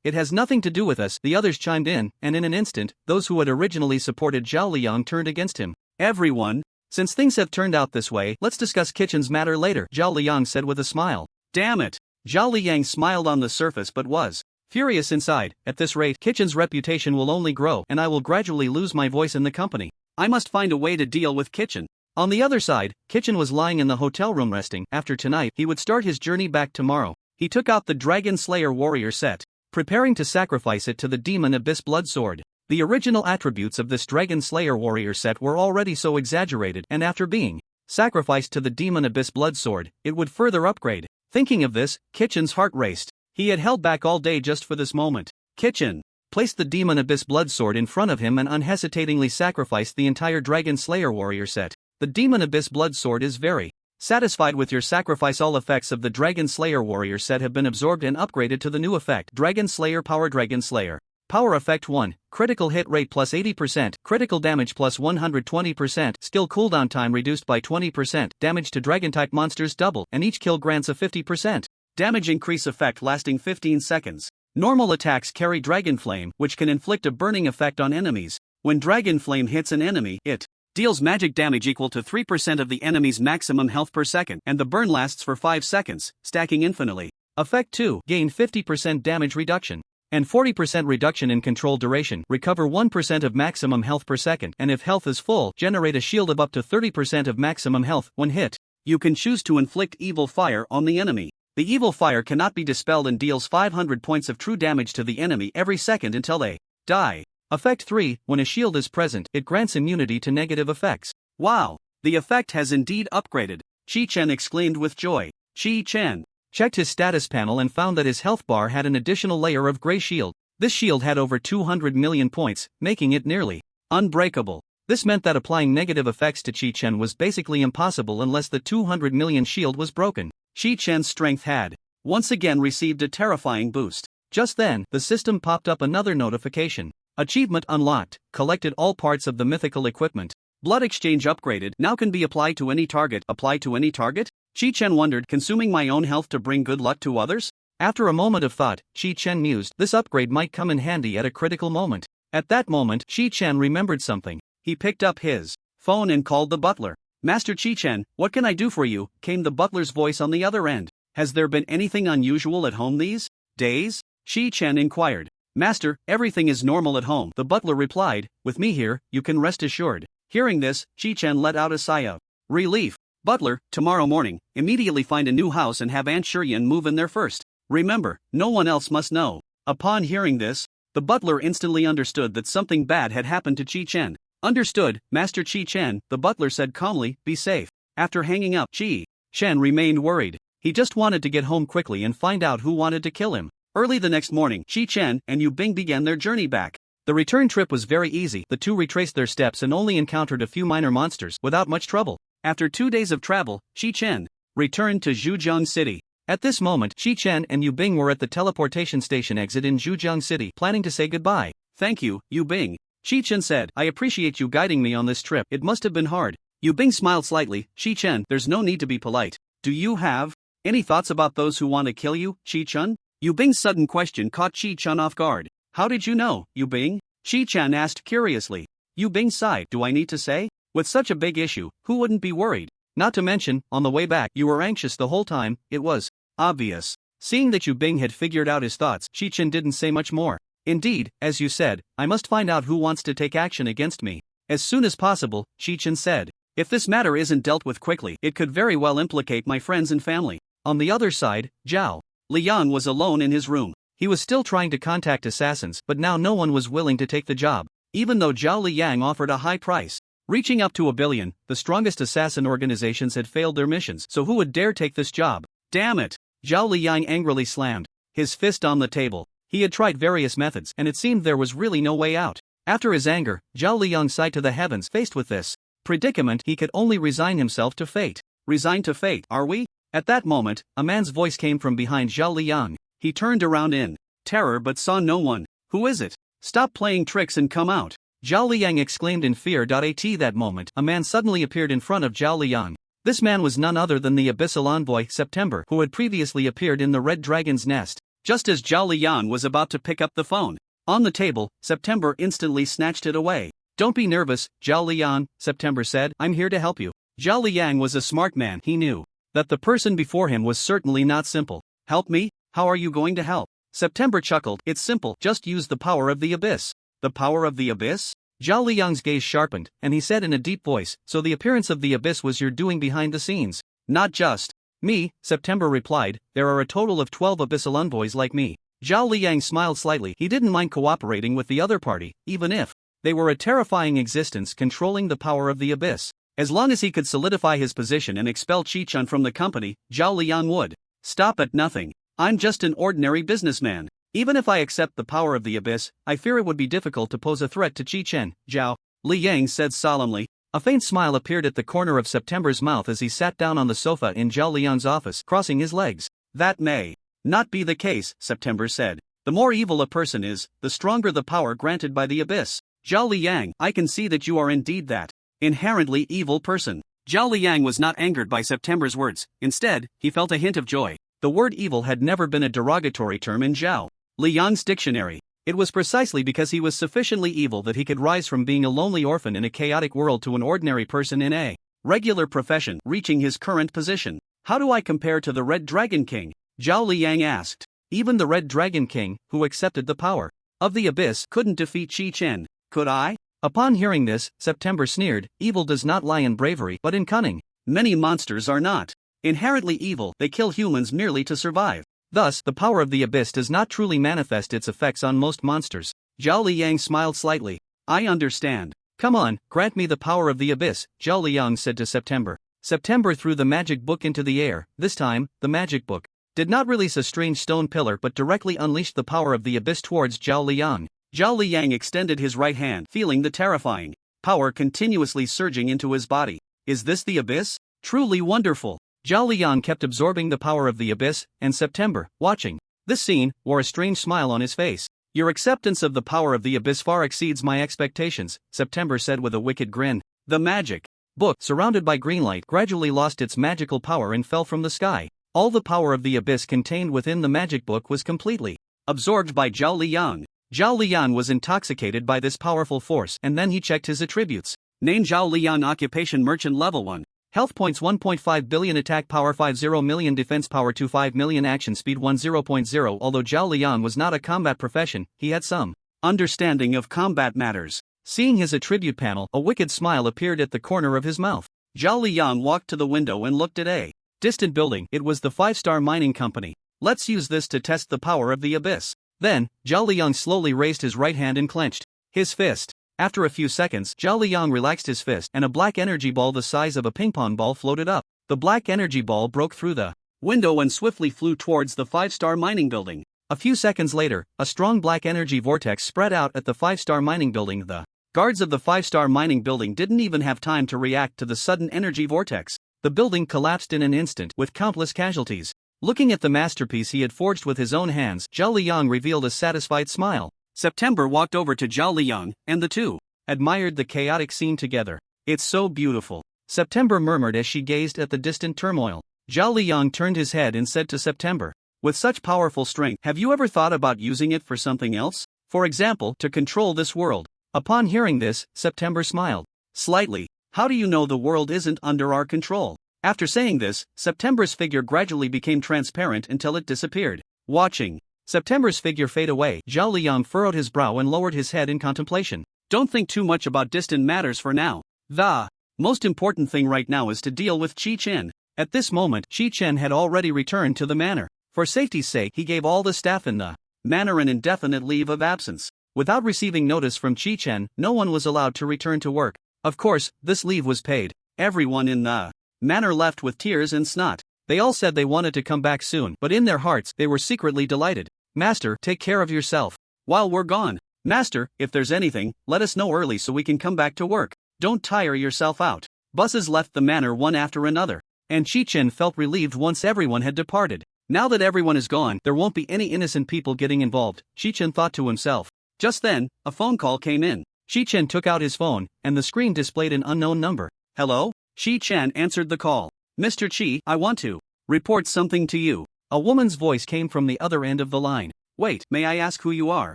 it has nothing to do with us, the others chimed in, and in an instant, those who had originally supported Zhao Liang turned against him. Everyone, since things have turned out this way, let's discuss Kitchen's matter later, Zhao Liang said with a smile. Damn it. Zhao Liang smiled on the surface but was furious inside. At this rate, Kitchen's reputation will only grow and I will gradually lose my voice in the company. I must find a way to deal with Kitchen. On the other side, Kitchen was lying in the hotel room resting. After tonight, he would start his journey back tomorrow. He took out the Dragon Slayer warrior set, preparing to sacrifice it to the Demon Abyss Blood Sword. The original attributes of this Dragon Slayer warrior set were already so exaggerated, and after being sacrificed to the Demon Abyss Blood Sword, it would further upgrade. Thinking of this, Kitchen's heart raced. He had held back all day just for this moment. Kitchen placed the Demon Abyss Blood Sword in front of him and unhesitatingly sacrificed the entire Dragon Slayer warrior set. The Demon Abyss Blood Sword is very satisfied with your sacrifice. All effects of the Dragon Slayer warrior set have been absorbed and upgraded to the new effect. Dragon Slayer Power. Dragon Slayer Power Effect 1, critical hit rate plus 80%, critical damage plus 120%, skill cooldown time reduced by 20%, damage to dragon-type monsters double, and each kill grants a 50% damage increase effect lasting 15 seconds. Normal attacks carry Dragon Flame, which can inflict a burning effect on enemies. When Dragon Flame hits an enemy, it deals magic damage equal to 3% of the enemy's maximum health per second, and the burn lasts for 5 seconds, stacking infinitely. Effect 2, gain 50% damage reduction and 40% reduction in control duration. Recover 1% of maximum health per second, and if health is full, generate a shield of up to 30% of maximum health when hit. You can choose to inflict evil fire on the enemy. The evil fire cannot be dispelled and deals 500 points of true damage to the enemy every second until they die. Effect 3, when a shield is present, it grants immunity to negative effects. Wow! The effect has indeed upgraded, Chi Chen exclaimed with joy. Chi Chen checked his status panel and found that his health bar had an additional layer of gray shield. This shield had over 200 million points, making it nearly unbreakable. This meant that applying negative effects to Chi Chen was basically impossible unless the 200 million shield was broken. Chi Chen's strength had once again received a terrifying boost. Just then, the system popped up another notification. Achievement unlocked, collected all parts of the mythical equipment. Blood exchange upgraded, now can be applied to any target. Apply to any target? Chi Chen wondered, consuming my own health to bring good luck to others? After a moment of thought, Chi Chen mused, this upgrade might come in handy at a critical moment. At that moment, Chi Chen remembered something. He picked up his phone and called the butler. Master Chi Chen, what can I do for you? Came the butler's voice on the other end. Has there been anything unusual at home these days? Chi Chen inquired. Master, everything is normal at home, the butler replied. With me here, you can rest assured. Hearing this, Chi Chen let out a sigh of relief. Butler, tomorrow morning, immediately find a new house and have Aunt Shiryan move in there first. Remember, no one else must know. Upon hearing this, the butler instantly understood that something bad had happened to Chi Chen. Understood, Master Chi Chen, the butler said calmly, be safe. After hanging up, Chi Chen remained worried. He just wanted to get home quickly and find out who wanted to kill him. Early the next morning, Chi Chen and Yu Bing began their journey back. The return trip was very easy. The two retraced their steps and only encountered a few minor monsters without much trouble. After 2 days of travel, Chi Chen returned to Zhujiang City. At this moment, Chi Chen and Yu Bing were at the teleportation station exit in Zhujiang City, planning to say goodbye. Thank you, Yu Bing. Chi Chen said, I appreciate you guiding me on this trip. It must have been hard. Yu Bing smiled slightly. Chi Chen, there's no need to be polite. Do you have any thoughts about those who want to kill you, Chi Chen? Yu Bing's sudden question caught Chi Chen off guard. How did you know, Yu Bing? Chi Chen asked curiously. Yu Bing sighed. Do I need to say? With such a big issue, who wouldn't be worried? Not to mention, on the way back, you were anxious the whole time. It was obvious. Seeing that Yu Bing had figured out his thoughts, Chi-Chen didn't say much more. Indeed, as you said, I must find out who wants to take action against me. As soon as possible, Chi-Chen said. If this matter isn't dealt with quickly, it could very well implicate my friends and family. On the other side, Zhao Liang was alone in his room. He was still trying to contact assassins, but now no one was willing to take the job, even though Zhao Liang offered a high price. Reaching up to $1 billion, the strongest assassin organizations had failed their missions, so who would dare take this job? Damn it! Zhao Liang angrily slammed his fist on the table. He had tried various methods, and it seemed there was really no way out. After his anger, Zhao Liang sighed to the heavens. Faced with this predicament, he could only resign himself to fate. Resigned to fate, are we? At that moment, a man's voice came from behind Zhao Liang. He turned around in terror but saw no one. Who is it? Stop playing tricks and come out! Zhao Liang exclaimed in fear. At that moment, a man suddenly appeared in front of Zhao Liang. This man was none other than the abyssal envoy, September, who had previously appeared in the Red Dragon's nest. Just as Zhao Liang was about to pick up the phone on the table, September instantly snatched it away. Don't be nervous, Zhao Liang, September said. I'm here to help you. Zhao Liang was a smart man. He knew that the person before him was certainly not simple. Help me? How are you going to help? September chuckled. It's simple, just use the power of the abyss. The power of the abyss? Zhao Liang's gaze sharpened, and he said in a deep voice, so the appearance of the abyss was your doing behind the scenes? Not just me, September replied, there are a total of 12 abyssal envoys like me. Zhao Liang smiled slightly. He didn't mind cooperating with the other party, even if they were a terrifying existence controlling the power of the abyss. As long as he could solidify his position and expel Chi-Chen from the company, Zhao Liang would stop at nothing. I'm just an ordinary businessman. Even if I accept the power of the abyss, I fear it would be difficult to pose a threat to Chi-Chen, Zhao Liang said solemnly. A faint smile appeared at the corner of September's mouth as he sat down on the sofa in Zhao Liang's office, crossing his legs. That may not be the case, September said. The more evil a person is, the stronger the power granted by the abyss. Zhao Liang, I can see that you are indeed that inherently evil person. Zhao Liang was not angered by September's words. Instead, he felt a hint of joy. The word evil had never been a derogatory term in Zhao Liang's dictionary. It was precisely because he was sufficiently evil that he could rise from being a lonely orphan in a chaotic world to an ordinary person in a regular profession, reaching his current position. How do I compare to the Red Dragon King? Zhao Liang asked. Even the Red Dragon King, who accepted the power of the abyss, couldn't defeat Chi-Chen. Could I? Upon hearing this, September sneered. Evil does not lie in bravery, but in cunning. Many monsters are not inherently evil, they kill humans merely to survive. Thus, the power of the abyss does not truly manifest its effects on most monsters. Zhao Liang smiled slightly. I understand. Come on, grant me the power of the abyss, Zhao Liang said to September. September threw the magic book into the air. This time, the magic book did not release a strange stone pillar but directly unleashed the power of the abyss towards Zhao Liang. Zhao Liang extended his right hand, feeling the terrifying power continuously surging into his body. Is this the abyss? Truly wonderful. Zhao Liang kept absorbing the power of the abyss, and September, watching this scene, wore a strange smile on his face. Your acceptance of the power of the abyss far exceeds my expectations, September said with a wicked grin. The magic book, surrounded by green light, gradually lost its magical power and fell from the sky. All the power of the abyss contained within the magic book was completely absorbed by Zhao Liang. Zhao Liang was intoxicated by this powerful force, and then he checked his attributes. Name Zhao Liang, occupation merchant, level 1. Health points 1.5 billion, attack power 50 million, defense power 25 million, action speed 10.0. Although Zhao Liang was not a combat profession, he had some understanding of combat matters. Seeing his attribute panel, a wicked smile appeared at the corner of his mouth. Zhao Liang walked to the window and looked at a distant building. It was the 5-star mining company. Let's use this to test the power of the abyss. Then, Zhao Liang slowly raised his right hand and clenched his fist. After a few seconds, Zhao Liang relaxed his fist and a black energy ball the size of a ping-pong ball floated up. The black energy ball broke through the window and swiftly flew towards the 5-star mining building. A few seconds later, a strong black energy vortex spread out at the 5-star mining building. The guards of the 5-star mining building didn't even have time to react to the sudden energy vortex. The building collapsed in an instant, with countless casualties. Looking at the masterpiece he had forged with his own hands, Zhao Liang revealed a satisfied smile. September walked over to Zhao Liang, and the two admired the chaotic scene together. It's so beautiful, September murmured as she gazed at the distant turmoil. Zhao Liang turned his head and said to September, with such powerful strength, have you ever thought about using it for something else? For example, to control this world? Upon hearing this, September smiled slightly. How do you know the world isn't under our control? After saying this, September's figure gradually became transparent until it disappeared. Watching September's figure fade away, Zhao Liyang furrowed his brow and lowered his head in contemplation. Don't think too much about distant matters for now. The most important thing right now is to deal with Qi Chen. At this moment, Qi Chen had already returned to the manor. For safety's sake, he gave all the staff in the manor an indefinite leave of absence. Without receiving notice from Qi Chen, no one was allowed to return to work. Of course, this leave was paid. Everyone in the manor left with tears and snot. They all said they wanted to come back soon, but in their hearts, they were secretly delighted. Master, take care of yourself while we're gone. Master, if there's anything, let us know early so we can come back to work. Don't tire yourself out. Buses left the manor one after another, and Qi Chen felt relieved once everyone had departed. Now that everyone is gone, there won't be any innocent people getting involved, Qi Chen thought to himself. Just then, a phone call came in. Qi Chen took out his phone, and the screen displayed an unknown number. Hello? Qi Chen answered the call. Mr. Qi, I want to report something to you. A woman's voice came from the other end of the line. Wait, may I ask who you are?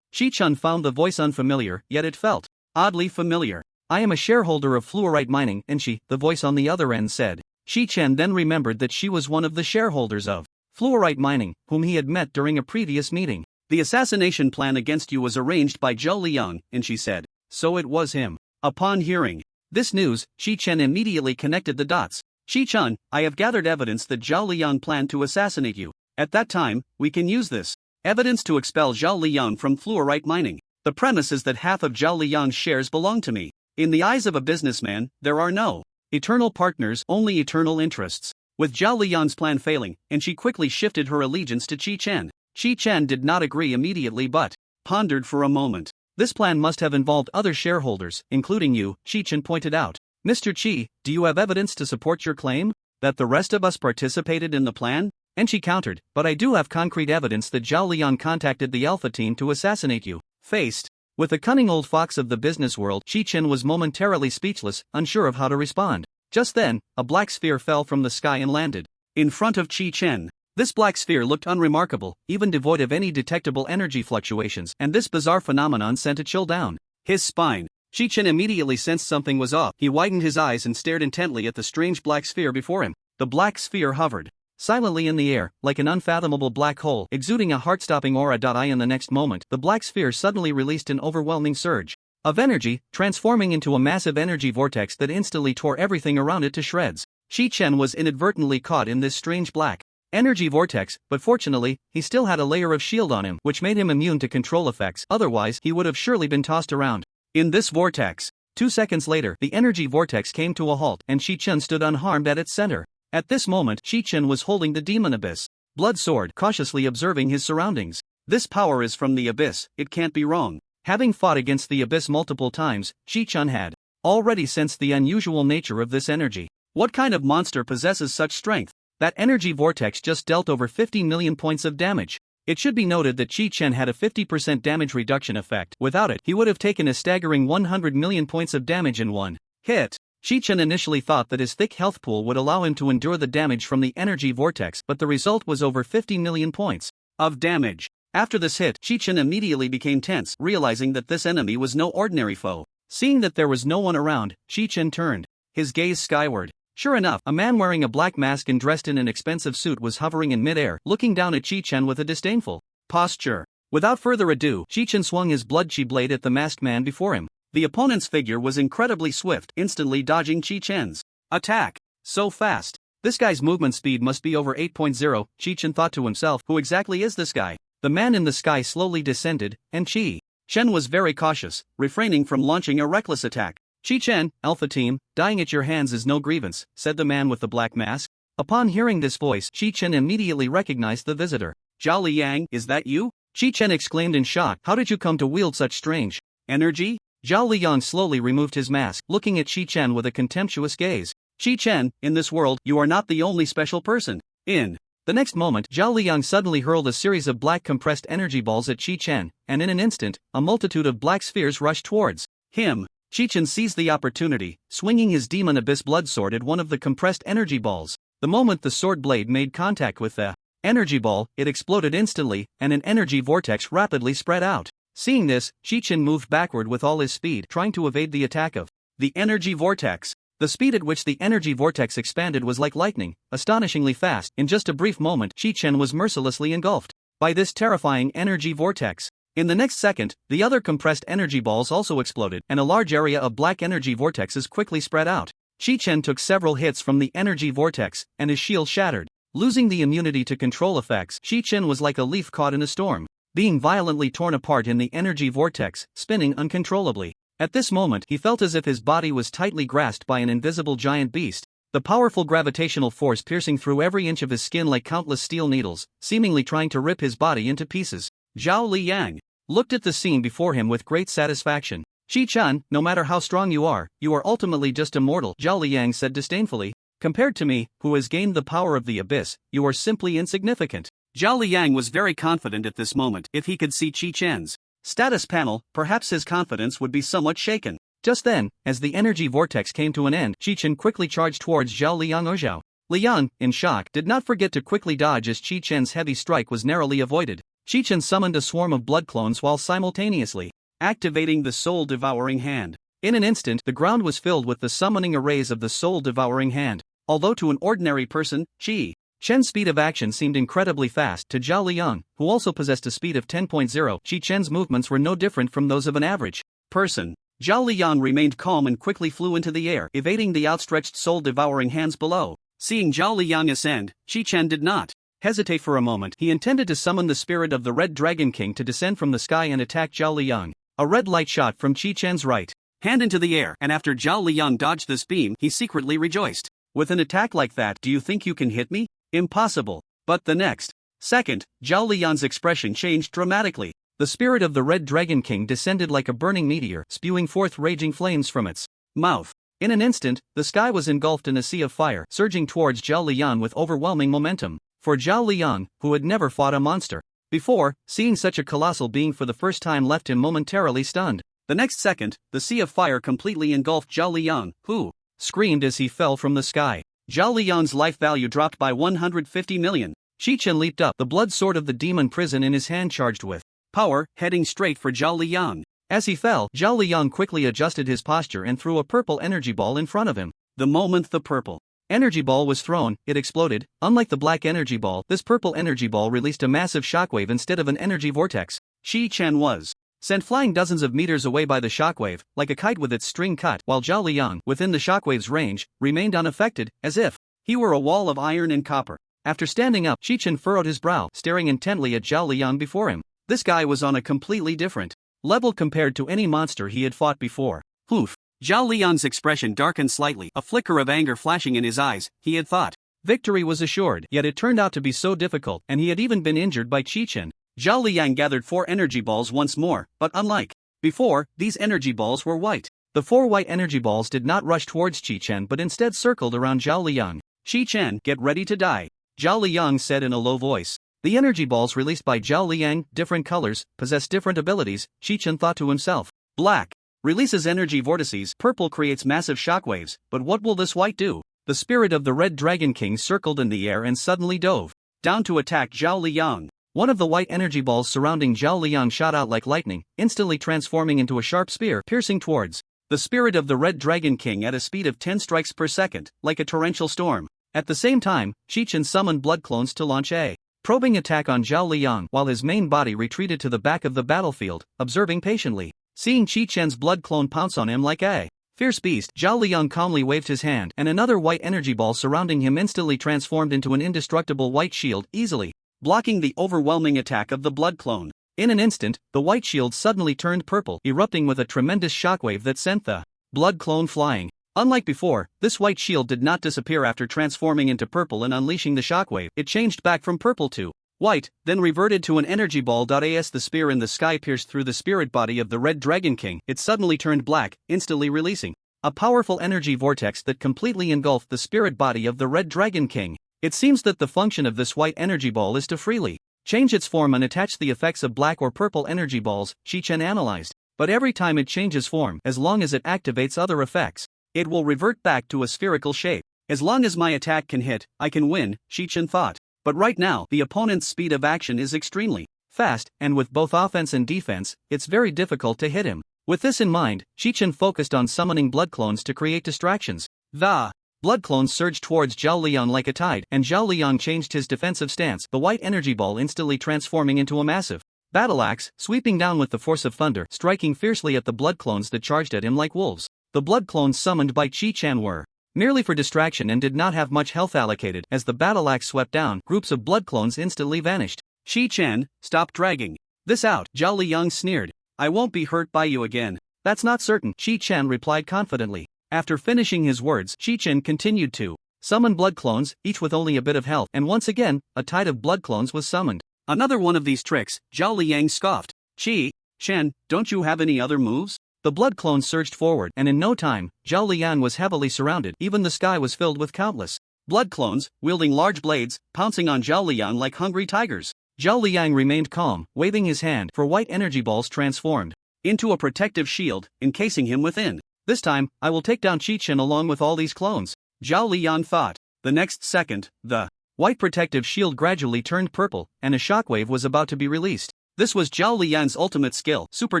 Qi Chen found the voice unfamiliar, yet it felt oddly familiar. I am a shareholder of Fluorite Mining, and the voice on the other end said. Qi Chen then remembered that she was one of the shareholders of Fluorite Mining, whom he had met during a previous meeting. The assassination plan against you was arranged by Zhao Liyang, and she said. So it was him. Upon hearing this news, Qi Chen immediately connected the dots. Qi Chen, I have gathered evidence that Zhao Liyang planned to assassinate you. At that time, we can use this evidence to expel Zhao Liyang from Fluorite Mining. The premise is that half of Zhao Liyang's shares belong to me. In the eyes of a businessman, there are no eternal partners, only eternal interests. With Zhao Liyang's plan failing, and she quickly shifted her allegiance to Qi Chen. Qi Chen did not agree immediately but pondered for a moment. This plan must have involved other shareholders, including you, Qi Chen pointed out. Mr. Qi, do you have evidence to support your claim that the rest of us participated in the plan? And she countered, but I do have concrete evidence that Zhao Liyang contacted the Alpha team to assassinate you. Faced with the cunning old fox of the business world, Qi Chen was momentarily speechless, unsure of how to respond. Just then, a black sphere fell from the sky and landed in front of Qi Chen. This black sphere looked unremarkable, even devoid of any detectable energy fluctuations, and this bizarre phenomenon sent a chill down his spine. Qi Chen immediately sensed something was off. He widened his eyes and stared intently at the strange black sphere before him. The black sphere hovered silently in the air, like an unfathomable black hole, exuding a heart-stopping aura. In the next moment, the black sphere suddenly released an overwhelming surge of energy, transforming into a massive energy vortex that instantly tore everything around it to shreds. Qi Chen was inadvertently caught in this strange black energy vortex, but fortunately, he still had a layer of shield on him, which made him immune to control effects, otherwise he would have surely been tossed around in this vortex. 2 seconds later, the energy vortex came to a halt, and Qi Chen stood unharmed at its center. At this moment, Qi Chen was holding the Demon Abyss blood sword, cautiously observing his surroundings. This power is from the Abyss, it can't be wrong. Having fought against the Abyss multiple times, Qi Chen had already sensed the unusual nature of this energy. What kind of monster possesses such strength? That energy vortex just dealt over 50 million points of damage. It should be noted that Qi Chen had a 50% damage reduction effect. Without it, he would have taken a staggering 100 million points of damage in one hit. Qi Chen initially thought that his thick health pool would allow him to endure the damage from the energy vortex, but the result was over 50 million points of damage. After this hit, Qi Chen immediately became tense, realizing that this enemy was no ordinary foe. Seeing that there was no one around, Qi Chen turned his gaze skyward. Sure enough, a man wearing a black mask and dressed in an expensive suit was hovering in midair, looking down at Qi Chen with a disdainful posture. Without further ado, Qi Chen swung his blood chi blade at the masked man before him. The opponent's figure was incredibly swift, instantly dodging Qi Chen's attack. So fast. This guy's movement speed must be over 8.0, Qi Chen thought to himself. Who exactly is this guy? The man in the sky slowly descended, and Qi Chen was very cautious, refraining from launching a reckless attack. Qi Chen, Alpha Team, dying at your hands is no grievance, said the man with the black mask. Upon hearing this voice, Qi Chen immediately recognized the visitor. Zhao Liyang, is that you? Qi Chen exclaimed in shock. How did you come to wield such strange energy? Zhao Liyang slowly removed his mask, looking at Qi Chen with a contemptuous gaze. Qi Chen, in this world, you are not the only special person. In the next moment, Zhao Liyang suddenly hurled a series of black compressed energy balls at Qi Chen, and in an instant, a multitude of black spheres rushed towards him. Qi Chen seized the opportunity, swinging his Demon Abyss blood sword at one of the compressed energy balls. The moment the sword blade made contact with the energy ball, it exploded instantly, and an energy vortex rapidly spread out. Seeing this, Qi Chen moved backward with all his speed, trying to evade the attack of the energy vortex. The speed at which the energy vortex expanded was like lightning, astonishingly fast. In just a brief moment, Chi-Chen was mercilessly engulfed by this terrifying energy vortex. In the next second, the other compressed energy balls also exploded, and a large area of black energy vortexes quickly spread out. Chi-Chen took several hits from the energy vortex, and his shield shattered. Losing the immunity to control effects, Chi-Chen was like a leaf caught in a storm, being violently torn apart in the energy vortex, spinning uncontrollably. At this moment, he felt as if his body was tightly grasped by an invisible giant beast, the powerful gravitational force piercing through every inch of his skin like countless steel needles, seemingly trying to rip his body into pieces. Zhao Liyang looked at the scene before him with great satisfaction. Chi-Chen, no matter how strong you are ultimately just a mortal, Zhao Liyang said disdainfully. Compared to me, who has gained the power of the abyss, you are simply insignificant. Zhao Liyang was very confident at this moment. If he could see Chi-Chen's status panel, perhaps his confidence would be somewhat shaken. Just then, as the energy vortex came to an end, Chi-Chen quickly charged towards Zhao Liyang. Zhao Liyang, in shock, did not forget to quickly dodge as Chi-Chen's heavy strike was narrowly avoided. Chi-Chen summoned a swarm of blood clones while simultaneously activating the soul-devouring hand. In an instant, the ground was filled with the summoning arrays of the soul-devouring hand. Although to an ordinary person, Chi-Chen's speed of action seemed incredibly fast, to Zhao Liyang, who also possessed a speed of 10.0, Chi-Chen's movements were no different from those of an average person. Zhao Liyang remained calm and quickly flew into the air, evading the outstretched soul-devouring hands below. Seeing Zhao Liyang ascend, Chi-Chen did not hesitate for a moment. He intended to summon the spirit of the Red Dragon King to descend from the sky and attack Zhao Liyang. A red light shot from Chi-Chen's right hand into the air, and after Zhao Liyang dodged this beam, he secretly rejoiced. With an attack like that, do you think you can hit me? Impossible. But the next second, Zhao Liyang's expression changed dramatically. The spirit of the Red Dragon King descended like a burning meteor, spewing forth raging flames from its mouth. In an instant, the sky was engulfed in a sea of fire, surging towards Zhao Liyang with overwhelming momentum. For Zhao Liyang, who had never fought a monster before, seeing such a colossal being for the first time left him momentarily stunned. The next second, the sea of fire completely engulfed Zhao Liyang, who screamed as he fell from the sky. Zhao Liyang's life value dropped by 150 million. Chi-Chen leaped up, the blood sword of the demon prison in his hand charged with power, heading straight for Zhao Liyang. As he fell, Zhao Liyang quickly adjusted his posture and threw a purple energy ball in front of him. The moment the purple energy ball was thrown, it exploded. Unlike the black energy ball, this purple energy ball released a massive shockwave instead of an energy vortex. Chi-Chen was sent flying dozens of meters away by the shockwave, like a kite with its string cut, while Zhao Liyang, within the shockwave's range, remained unaffected, as if he were a wall of iron and copper. After standing up, Chi-Chen furrowed his brow, staring intently at Zhao Liyang before him. This guy was on a completely different level compared to any monster he had fought before. Oof. Zhao Liyang's expression darkened slightly, a flicker of anger flashing in his eyes. He had thought victory was assured, yet it turned out to be so difficult, and he had even been injured by Chi-Chen. Zhao Liyang gathered 4 energy balls once more, but unlike before, these energy balls were white. The 4 white energy balls did not rush towards Chi-Chen but instead circled around Zhao Liyang. Chi-Chen, get ready to die, Zhao Liyang said in a low voice. The energy balls released by Zhao Liyang, different colors, possess different abilities. Chi-Chen thought to himself. Black releases energy vortices, purple creates massive shockwaves, but what will this white do? The spirit of the Red Dragon King circled in the air and suddenly dove down to attack Zhao Liyang. One of the white energy balls surrounding Zhao Liyang shot out like lightning, instantly transforming into a sharp spear piercing towards the spirit of the Red Dragon King at a speed of 10 strikes per second, like a torrential storm. At the same time, Chi-Chen summoned blood clones to launch a probing attack on Zhao Liyang while his main body retreated to the back of the battlefield, observing patiently. Seeing Chi-Chen's blood clone pounce on him like a fierce beast, Zhao Liyang calmly waved his hand, and another white energy ball surrounding him instantly transformed into an indestructible white shield, easily blocking the overwhelming attack of the blood clone. In an instant, the white shield suddenly turned purple, erupting with a tremendous shockwave that sent the blood clone flying. Unlike before, this white shield did not disappear after transforming into purple and unleashing the shockwave. It changed back from purple to white, then reverted to an energy ball. As the spear in the sky pierced through the spirit body of the Red Dragon King, it suddenly turned black, instantly releasing a powerful energy vortex that completely engulfed the spirit body of the Red Dragon King. It seems that the function of this white energy ball is to freely change its form and attach the effects of black or purple energy balls, Chi-Chen analyzed. But every time it changes form, as long as it activates other effects, it will revert back to a spherical shape. As long as my attack can hit, I can win, Chi-Chen thought. But right now, the opponent's speed of action is extremely fast, and with both offense and defense, it's very difficult to hit him. With this in mind, Chi-Chen focused on summoning blood clones to create distractions. The blood clones surged towards Zhao Liang like a tide, and Zhao Liang changed his defensive stance, the white energy ball instantly transforming into a massive battle axe, sweeping down with the force of thunder, striking fiercely at the blood clones that charged at him like wolves. The blood clones summoned by Qi Chan were merely for distraction and did not have much health allocated. As the battle axe swept down, groups of blood clones instantly vanished. Qi Chan, stop dragging this out, Zhao Liang sneered. I won't be hurt by you again. That's not certain, Qi Chan replied confidently. After finishing his words, Qi Chan continued to summon blood clones, each with only a bit of health, and once again, a tide of blood clones was summoned. Another one of these tricks, Zhao Liang scoffed. Qi Chan, don't you have any other moves? The blood clones surged forward, and in no time, Zhao Liang was heavily surrounded. Even the sky was filled with countless blood clones, wielding large blades, pouncing on Zhao Liang like hungry tigers. Zhao Liang remained calm, waving his hand, for white energy balls transformed into a protective shield, encasing him within. This time, I will take down Qi Chan along with all these clones, Zhao Liang thought. The next second, the white protective shield gradually turned purple, and a shockwave was about to be released. This was Zhao Liang's ultimate skill, Super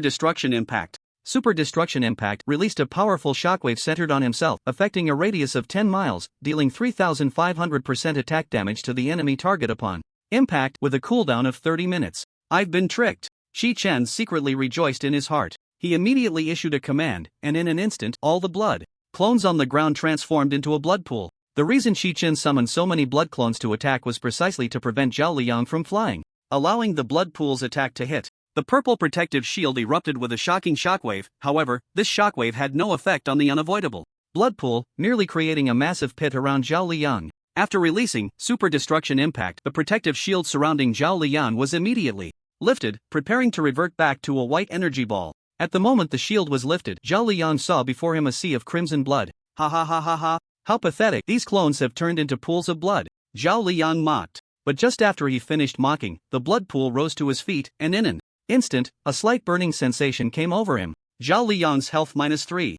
Destruction Impact. Super Destruction Impact released a powerful shockwave centered on himself, affecting a radius of 10 miles, dealing 3,500% attack damage to the enemy target upon impact, with a cooldown of 30 minutes. I've been tricked. Qi Chan secretly rejoiced in his heart. He immediately issued a command, and in an instant, all the blood clones on the ground transformed into a blood pool. The reason Qi Chan summoned so many blood clones to attack was precisely to prevent Zhao Liang from flying, allowing the blood pool's attack to hit. The purple protective shield erupted with a shocking shockwave. However, this shockwave had no effect on the unavoidable blood pool, merely creating a massive pit around Zhao Liang. After releasing Super Destruction Impact, the protective shield surrounding Zhao Liang was immediately lifted, preparing to revert back to a white energy ball. At the moment the shield was lifted, Zhao Liang saw before him a sea of crimson blood. Ha ha ha ha ha. How pathetic, these clones have turned into pools of blood, Zhao Liang mocked. But just after he finished mocking, the blood pool rose to his feet, and in an instant, a slight burning sensation came over him. Zhao Liang's health -3.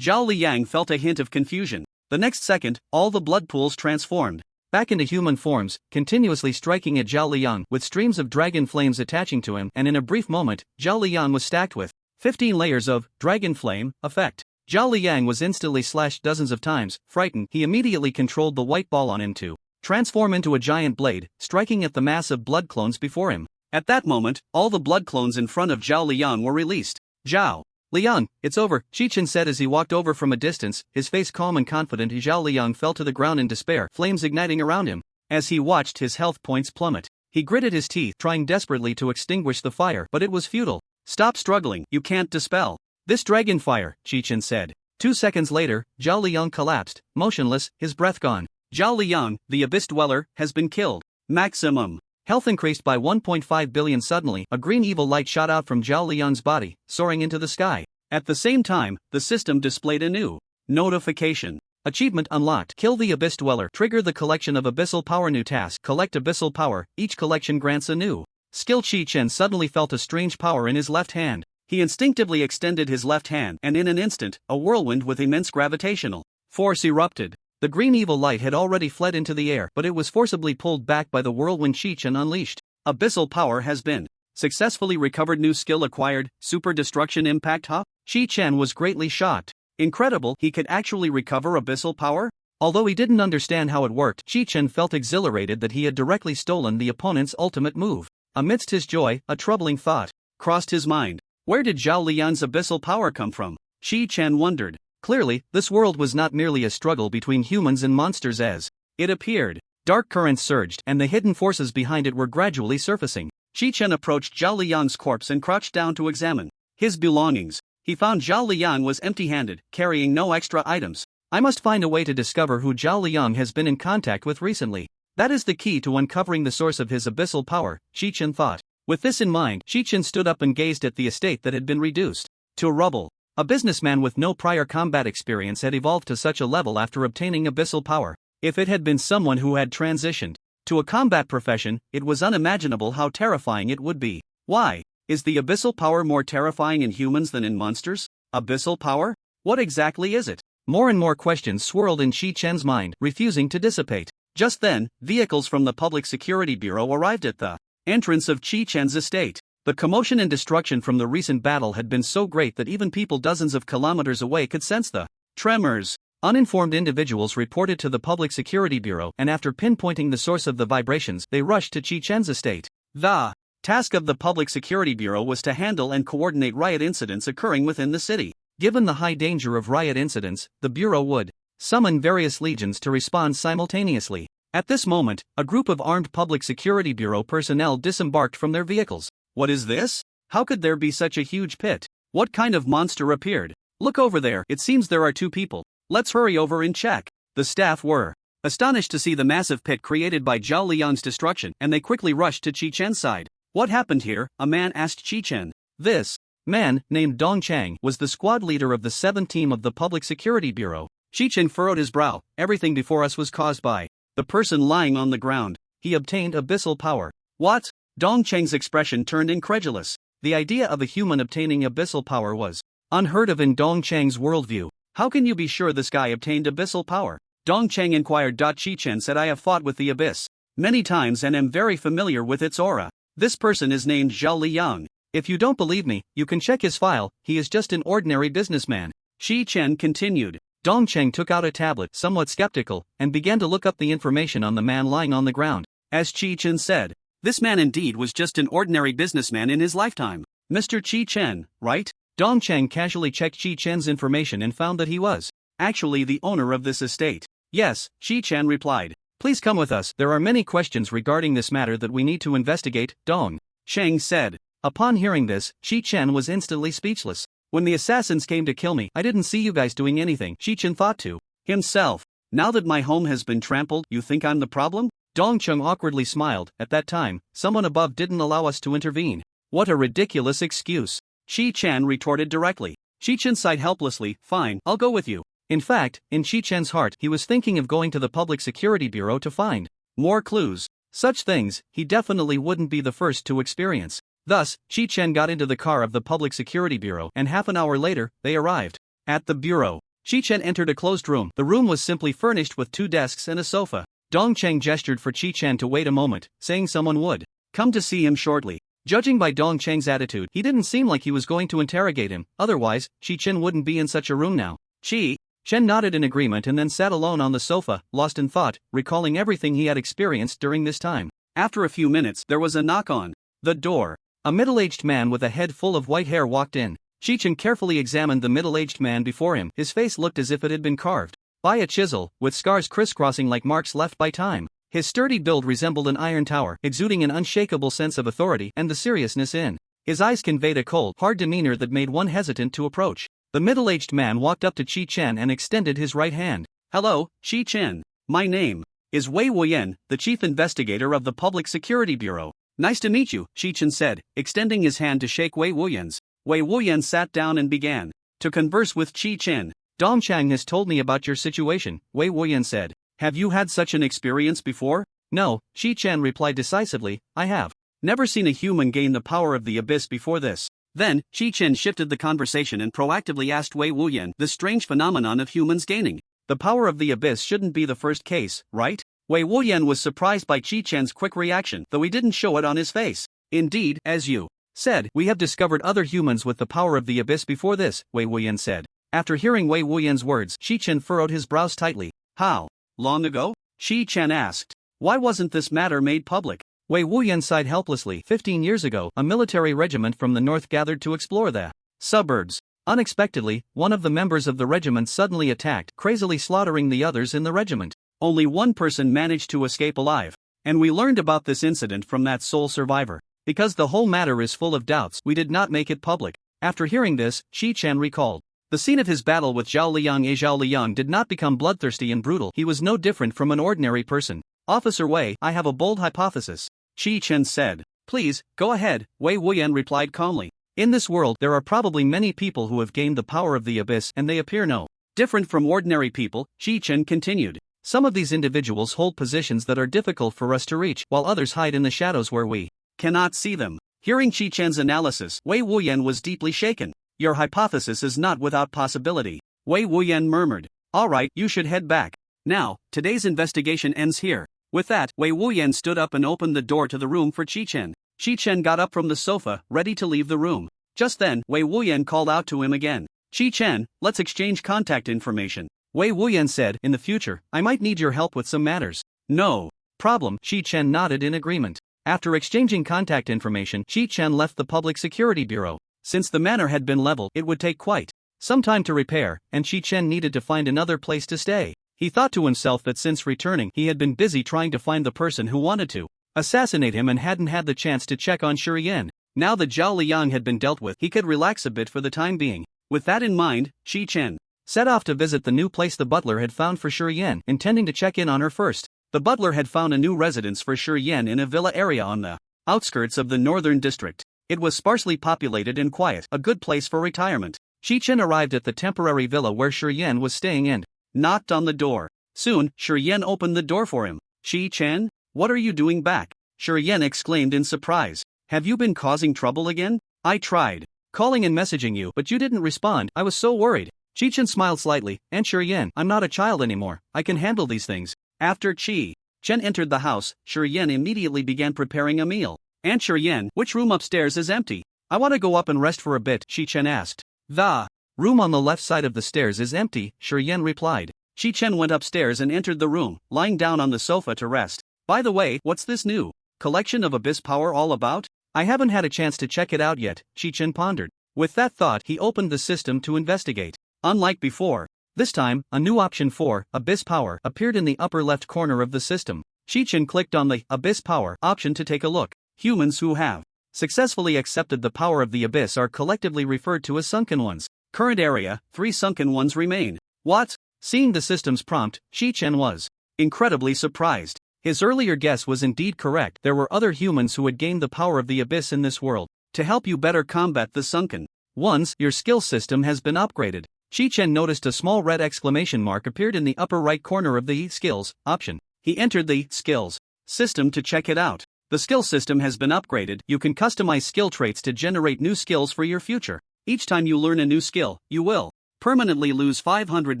Zhao Liang felt a hint of confusion. The next second, all the blood pools transformed back into human forms, continuously striking at Zhao Liang with streams of dragon flames attaching to him, and in a brief moment, Zhao Liang was stacked with 15 layers of dragon flame effect. Zhao Liang was instantly slashed dozens of times. Frightened, he immediately controlled the white ball on him to transform into a giant blade, striking at the mass of blood clones before him. At that moment, all the blood clones in front of Zhao Liang were released. Zhao Liang, it's over, Qi Chan said as he walked over from a distance, his face calm and confident. Zhao Liang fell to the ground in despair, flames igniting around him. As he watched his health points plummet, he gritted his teeth, trying desperately to extinguish the fire, but it was futile. Stop struggling, you can't dispel this dragon fire, Qi Chan said. 2 seconds later, Zhao Liang collapsed, motionless, his breath gone. Zhao Liang, the Abyss Dweller, has been killed. Maximum health increased by 1.5 billion. Suddenly, a green evil light shot out from Zhao Liang's body, soaring into the sky. At the same time, the system displayed a new notification. Achievement unlocked. Kill the Abyss Dweller. Trigger the collection of Abyssal Power. New task. Collect Abyssal Power. Each collection grants a new skill. Qi Chan suddenly felt a strange power in his left hand. He instinctively extended his left hand, and in an instant, a whirlwind with immense gravitational force erupted. The green evil light had already fled into the air, but it was forcibly pulled back by the whirlwind Qi Chan unleashed. Abyssal Power has been successfully recovered. New skill acquired, Super Destruction Impact. Huh? Qi Chan was greatly shocked. Incredible, he could actually recover Abyssal Power? Although he didn't understand how it worked, Qi Chan felt exhilarated that he had directly stolen the opponent's ultimate move. Amidst his joy, a troubling thought crossed his mind. Where did Zhao Liang's Abyssal Power come from? Qi Chan wondered. Clearly, this world was not merely a struggle between humans and monsters as it appeared. Dark currents surged, and the hidden forces behind it were gradually surfacing. Qi Chan approached Zhao Liang's corpse and crouched down to examine his belongings. He found Zhao Liang was empty-handed, carrying no extra items. I must find a way to discover who Zhao Liang has been in contact with recently. That is the key to uncovering the source of his abyssal power, Qi Chan thought. With this in mind, Qi Chan stood up and gazed at the estate that had been reduced to rubble. A businessman with no prior combat experience had evolved to such a level after obtaining abyssal power. If it had been someone who had transitioned to a combat profession, it was unimaginable how terrifying it would be. Why? Is the abyssal power more terrifying in humans than in monsters? Abyssal power? What exactly is it? More and more questions swirled in Qi Chan's mind, refusing to dissipate. Just then, vehicles from the Public Security Bureau arrived at the entrance of Qi Chan's estate. The commotion and destruction from the recent battle had been so great that even people dozens of kilometers away could sense the tremors. Uninformed individuals reported to the Public Security Bureau, and after pinpointing the source of the vibrations, they rushed to Chi Chen's estate. The task of the Public Security Bureau was to handle and coordinate riot incidents occurring within the city. Given the high danger of riot incidents, the Bureau would summon various legions to respond simultaneously. At this moment, a group of armed Public Security Bureau personnel disembarked from their vehicles. What is this? How could there be such a huge pit? What kind of monster appeared? Look over there, it seems there are two people. Let's hurry over and check. The staff were astonished to see the massive pit created by Zhao Liang's destruction, and they quickly rushed to Chi Chen's side. What happened here? A man asked Chi Chen. This man, named Dong Chang, was the squad leader of the 7th team of the Public Security Bureau. Chi Chen furrowed his brow. Everything before us was caused by the person lying on the ground. He obtained abyssal power. What? Dong Chang's expression turned incredulous. The idea of a human obtaining abyssal power was unheard of in Dong Chang's worldview. How can you be sure this guy obtained abyssal power? Dong Chang inquired. Chi Chen said, I have fought with the abyss many times and am very familiar with its aura. This person is named Zhao Liang. If you don't believe me, you can check his file, he is just an ordinary businessman. Chi Chen continued. Dong Chang took out a tablet, somewhat skeptical, and began to look up the information on the man lying on the ground. As Chi Chen said, this man indeed was just an ordinary businessman in his lifetime. Mr. Chi Chen, right? Dong Chang casually checked Chi Chen's information and found that he was actually the owner of this estate. Yes, Chi Chen replied. Please come with us, there are many questions regarding this matter that we need to investigate, Dong Chang said. Upon hearing this, Chi Chen was instantly speechless. When the assassins came to kill me, I didn't see you guys doing anything, Chi Chen thought to himself. Now that my home has been trampled, you think I'm the problem? Dong Chang awkwardly smiled. At that time, someone above didn't allow us to intervene. What a ridiculous excuse. Chi Chen retorted directly. Chi Chen sighed helplessly. Fine, I'll go with you. In fact, in Chi Chen's heart, he was thinking of going to the Public Security Bureau to find more clues. Such things, he definitely wouldn't be the first to experience. Thus, Chi Chen got into the car of the Public Security Bureau, and half an hour later, they arrived at the bureau. Chi Chen entered a closed room. The room was simply furnished with 2 desks and a sofa. Dong Chang gestured for Chi Chen to wait a moment, saying someone would come to see him shortly. Judging by Dong Chang's attitude, he didn't seem like he was going to interrogate him, otherwise, Chi Chen wouldn't be in such a room now. Chi Chen nodded in agreement and then sat alone on the sofa, lost in thought, recalling everything he had experienced during this time. After a few minutes, there was a knock on the door. A middle-aged man with a head full of white hair walked in. Chi Chen carefully examined the middle-aged man before him. His face looked as if it had been carved by a chisel, with scars crisscrossing like marks left by time. His sturdy build resembled an iron tower, exuding an unshakable sense of authority and the seriousness in his eyes conveyed a cold, hard demeanor that made one hesitant to approach. The middle-aged man walked up to Chi Chen and extended his right hand. Hello, Chi Chen. My name is Wei Wuyan, the chief investigator of the Public Security Bureau. Nice to meet you, Chi Chen said, extending his hand to shake Wei Wuyan's. Wei Wuyan sat down and began to converse with Chi Chen. Dong Chang has told me about your situation, Wei Wuyan said. Have you had such an experience before? No, Chi Chen replied decisively, I have never seen a human gain the power of the abyss before this. Then, Chi Chen shifted the conversation and proactively asked Wei Wuyan the strange phenomenon of humans gaining the power of the abyss shouldn't be the first case, right? Wei Wuyan was surprised by Chi Chen's quick reaction, though he didn't show it on his face. Indeed, as you said, we have discovered other humans with the power of the abyss before this, Wei Wuyan said. After hearing Wei Wuyan's words, Chi Chen furrowed his brows tightly. How long ago? Chi Chen asked. Why wasn't this matter made public? Wei Wuyan sighed helplessly. 15 years ago, a military regiment from the north gathered to explore the suburbs. Unexpectedly, one of the members of the regiment suddenly attacked, crazily slaughtering the others in the regiment. Only one person managed to escape alive. And we learned about this incident from that sole survivor. Because the whole matter is full of doubts, we did not make it public. After hearing this, Chi Chen recalled the scene of his battle with Zhao Liang. Zhao Liang did not become bloodthirsty and brutal. He was no different from an ordinary person. Officer Wei, I have a bold hypothesis, Chi Chen said. Please, go ahead, Wei Wuyan replied calmly. In this world, there are probably many people who have gained the power of the abyss and they appear no different from ordinary people, Chi Chen continued. Some of these individuals hold positions that are difficult for us to reach, while others hide in the shadows where we cannot see them. Hearing Chi Chen's analysis, Wei Wuyan was deeply shaken. Your hypothesis is not without possibility, Wei Wuyan murmured. Alright, you should head back. Now, today's investigation ends here. With that, Wei Wuyan stood up and opened the door to the room for Chi Chen. Chi Chen got up from the sofa, ready to leave the room. Just then, Wei Wuyan called out to him again. Chi Chen, let's exchange contact information. Wei Wuyan said, in the future, I might need your help with some matters. No problem, Shi Chen nodded in agreement. After exchanging contact information, Shi Chen left the Public Security Bureau. Since the manor had been leveled, it would take quite some time to repair, and Shi Chen needed to find another place to stay. He thought to himself that since returning, he had been busy trying to find the person who wanted to assassinate him and hadn't had the chance to check on Shurian. Now that Zhao Liang had been dealt with, he could relax a bit for the time being. With that in mind, Shi Chen set off to visit the new place the butler had found for Shurian, intending to check in on her first. The butler had found a new residence for Shurian in a villa area on the outskirts of the northern district. It was sparsely populated and quiet, a good place for retirement. Shi Chen arrived at the temporary villa where Shurian was staying and knocked on the door. Soon, Shurian opened the door for him. Shi Chen, what are you doing back? Shurian exclaimed in surprise. Have you been causing trouble again? I tried calling and messaging you, but you didn't respond. I was so worried. Shi Chen smiled slightly. And Shurian, I'm not a child anymore. I can handle these things. After Shi Chen entered the house, Shurian immediately began preparing a meal. Aunt Shurian, which room upstairs is empty? I want to go up and rest for a bit, Shi Chen asked. The room on the left side of the stairs is empty, Shurian replied. Shi Chen went upstairs and entered the room, lying down on the sofa to rest. By the way, what's this new collection of abyss power all about? I haven't had a chance to check it out yet, Shi Chen pondered. With that thought, he opened the system to investigate. Unlike before, this time, a new option for Abyss Power appeared in the upper left corner of the system. Shi Chen clicked on the Abyss Power option to take a look. Humans who have successfully accepted the power of the Abyss are collectively referred to as Sunken Ones. Current area, 3 Sunken Ones remain. What? Seeing the system's prompt, Shi Chen was incredibly surprised. His earlier guess was indeed correct. There were other humans who had gained the power of the Abyss in this world. To help you better combat the Sunken Ones, your skill system has been upgraded. Shi Chen noticed a small red exclamation mark appeared in the upper right corner of the Skills option. He entered the Skills system to check it out. The skill system has been upgraded. You can customize skill traits to generate new skills for your future. Each time you learn a new skill, you will permanently lose 500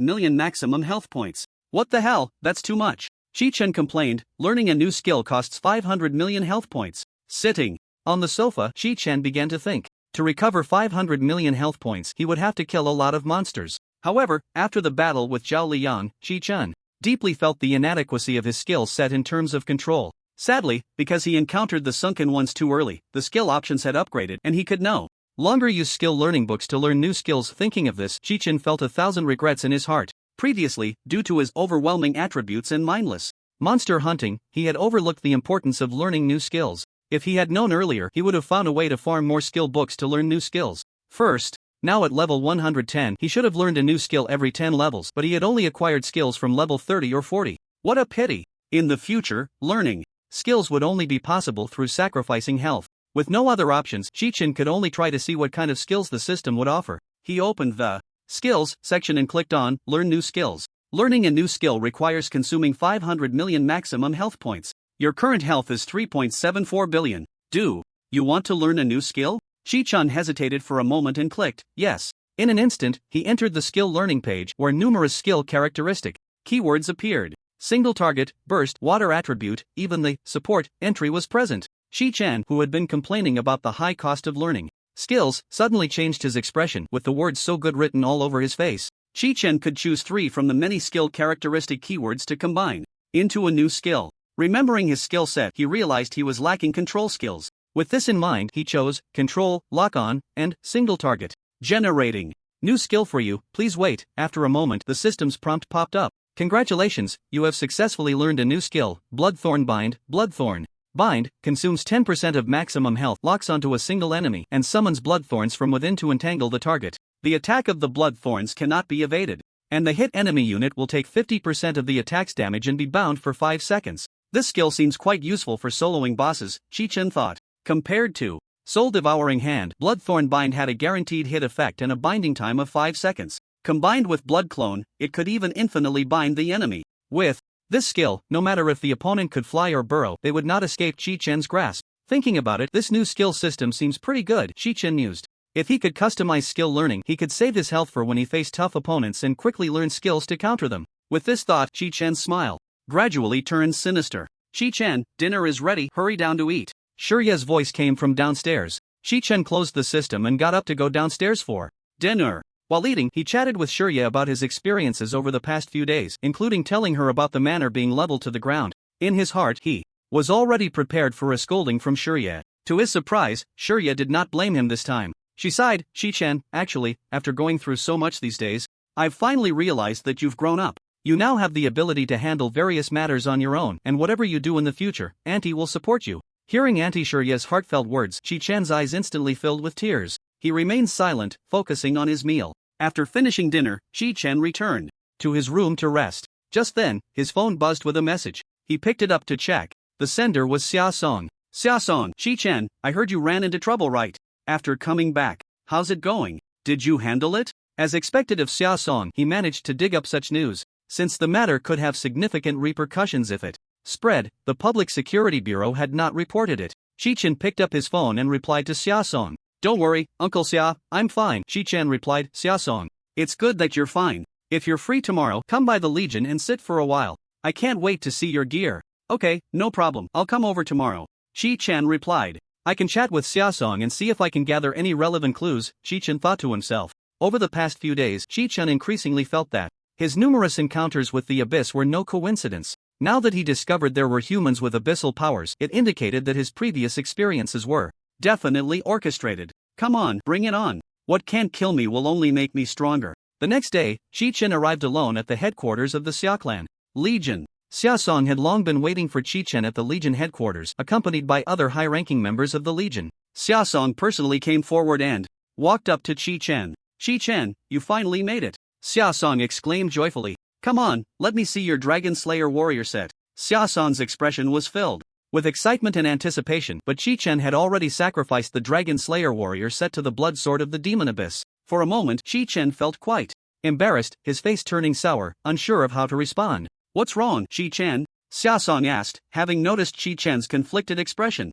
million maximum health points. What the hell, that's too much. Shi Chen complained, learning a new skill costs 500 million health points. Sitting on the sofa, Shi Chen began to think. To recover 500 million health points, he would have to kill a lot of monsters. However, after the battle with Zhao Liang, Shi Chen deeply felt the inadequacy of his skill set in terms of control. Sadly, because he encountered the Sunken Ones too early, the skill options had upgraded and he could no longer use skill learning books to learn new skills. Thinking of this, Shi Chen felt 1,000 regrets in his heart. Previously, due to his overwhelming attributes and mindless monster hunting, he had overlooked the importance of learning new skills. If he had known earlier, he would have found a way to farm more skill books to learn new skills. First, now at level 110, he should have learned a new skill every 10 levels, but he had only acquired skills from level 30 or 40. What a pity! In the future, learning skills would only be possible through sacrificing health. With no other options, Shi Chen could only try to see what kind of skills the system would offer. He opened the Skills section and clicked on Learn New Skills. Learning a new skill requires consuming 500 million maximum health points. Your current health is 3.74 billion. Do you want to learn a new skill? Shi Chen hesitated for a moment and clicked yes. In an instant, he entered the skill learning page where numerous skill characteristic keywords appeared. Single target, burst, water attribute, even the support entry was present. Shi Chen, who had been complaining about the high cost of learning skills, suddenly changed his expression with the words so good written all over his face. Shi Chen could choose 3 from the many skill characteristic keywords to combine into a new skill. Remembering his skill set, he realized he was lacking control skills. With this in mind, he chose Control, Lock-On, and Single Target. Generating new skill for you, please wait. After a moment, the system's prompt popped up. Congratulations, you have successfully learned a new skill, Bloodthorn Bind. Bloodthorn Bind consumes 10% of maximum health, locks onto a single enemy, and summons bloodthorns from within to entangle the target. The attack of the bloodthorns cannot be evaded, and the hit enemy unit will take 50% of the attack's damage and be bound for 5 seconds. This skill seems quite useful for soloing bosses, Shi Chen thought. Compared to Soul Devouring Hand, Bloodthorn Bind had a guaranteed hit effect and a binding time of 5 seconds. Combined with Blood Clone, it could even infinitely bind the enemy. With this skill, no matter if the opponent could fly or burrow, they would not escape Shi Chen's grasp. Thinking about it, this new skill system seems pretty good, Shi Chen mused. If he could customize skill learning, he could save his health for when he faced tough opponents and quickly learn skills to counter them. With this thought, Shi Chen's smile gradually turned sinister. Shi Chen, dinner is ready, hurry down to eat. Shurye's voice came from downstairs. Shi Chen closed the system and got up to go downstairs for dinner. While eating, he chatted with Shurya about his experiences over the past few days, including telling her about the manor being leveled to the ground. In his heart, he was already prepared for a scolding from Shurya. To his surprise, Shurya did not blame him this time. She sighed, "Shi-chan, actually, after going through so much these days, I've finally realized that you've grown up. You now have the ability to handle various matters on your own, and whatever you do in the future, Auntie will support you." Hearing Auntie Shurya's heartfelt words, Shi-chan's eyes instantly filled with tears. He remained silent, focusing on his meal. After finishing dinner, Shi-chan returned to his room to rest. Just then, his phone buzzed with a message. He picked it up to check. The sender was Xia-song. "Xia-song, Shi-chan, I heard you ran into trouble right after coming back. How's it going? Did you handle it?" As expected of Xia-song, he managed to dig up such news, since the matter could have significant repercussions if it spread. The Public Security Bureau had not reported it. Shi-chan picked up his phone and replied to Xia-song. "Don't worry, Uncle Xia, I'm fine." Shi-chan replied, "Xia-song, it's good that you're fine. If you're free tomorrow, come by the Legion and sit for a while. I can't wait to see your gear." "Okay, no problem, I'll come over tomorrow." Shi-chan replied. "I can chat with Xia-song and see if I can gather any relevant clues," Shi-chan thought to himself. Over the past few days, Shi-chan increasingly felt that his numerous encounters with the Abyss were no coincidence. Now that he discovered there were humans with abyssal powers, it indicated that his previous experiences were definitely orchestrated. "Come on, bring it on. What can't kill me will only make me stronger." The next day, Shi-chan arrived alone at the headquarters of the Xia clan. Legion. Xia-song had long been waiting for Shi-chan at the Legion headquarters, accompanied by other high-ranking members of the Legion. Xia-song personally came forward and walked up to Shi-chan. "Shi-chan, you finally made it." Xia-song exclaimed joyfully. "Come on, let me see your Dragon Slayer warrior set." Xia-song's expression was filled with excitement and anticipation, but Shi-chan had already sacrificed the Dragon Slayer warrior set to the blood sword of the Demon Abyss. For a moment, Shi-chan felt quite embarrassed, his face turning sour, unsure of how to respond. "What's wrong, Shi-chan?" Xia-song asked, having noticed Shi-chan's conflicted expression.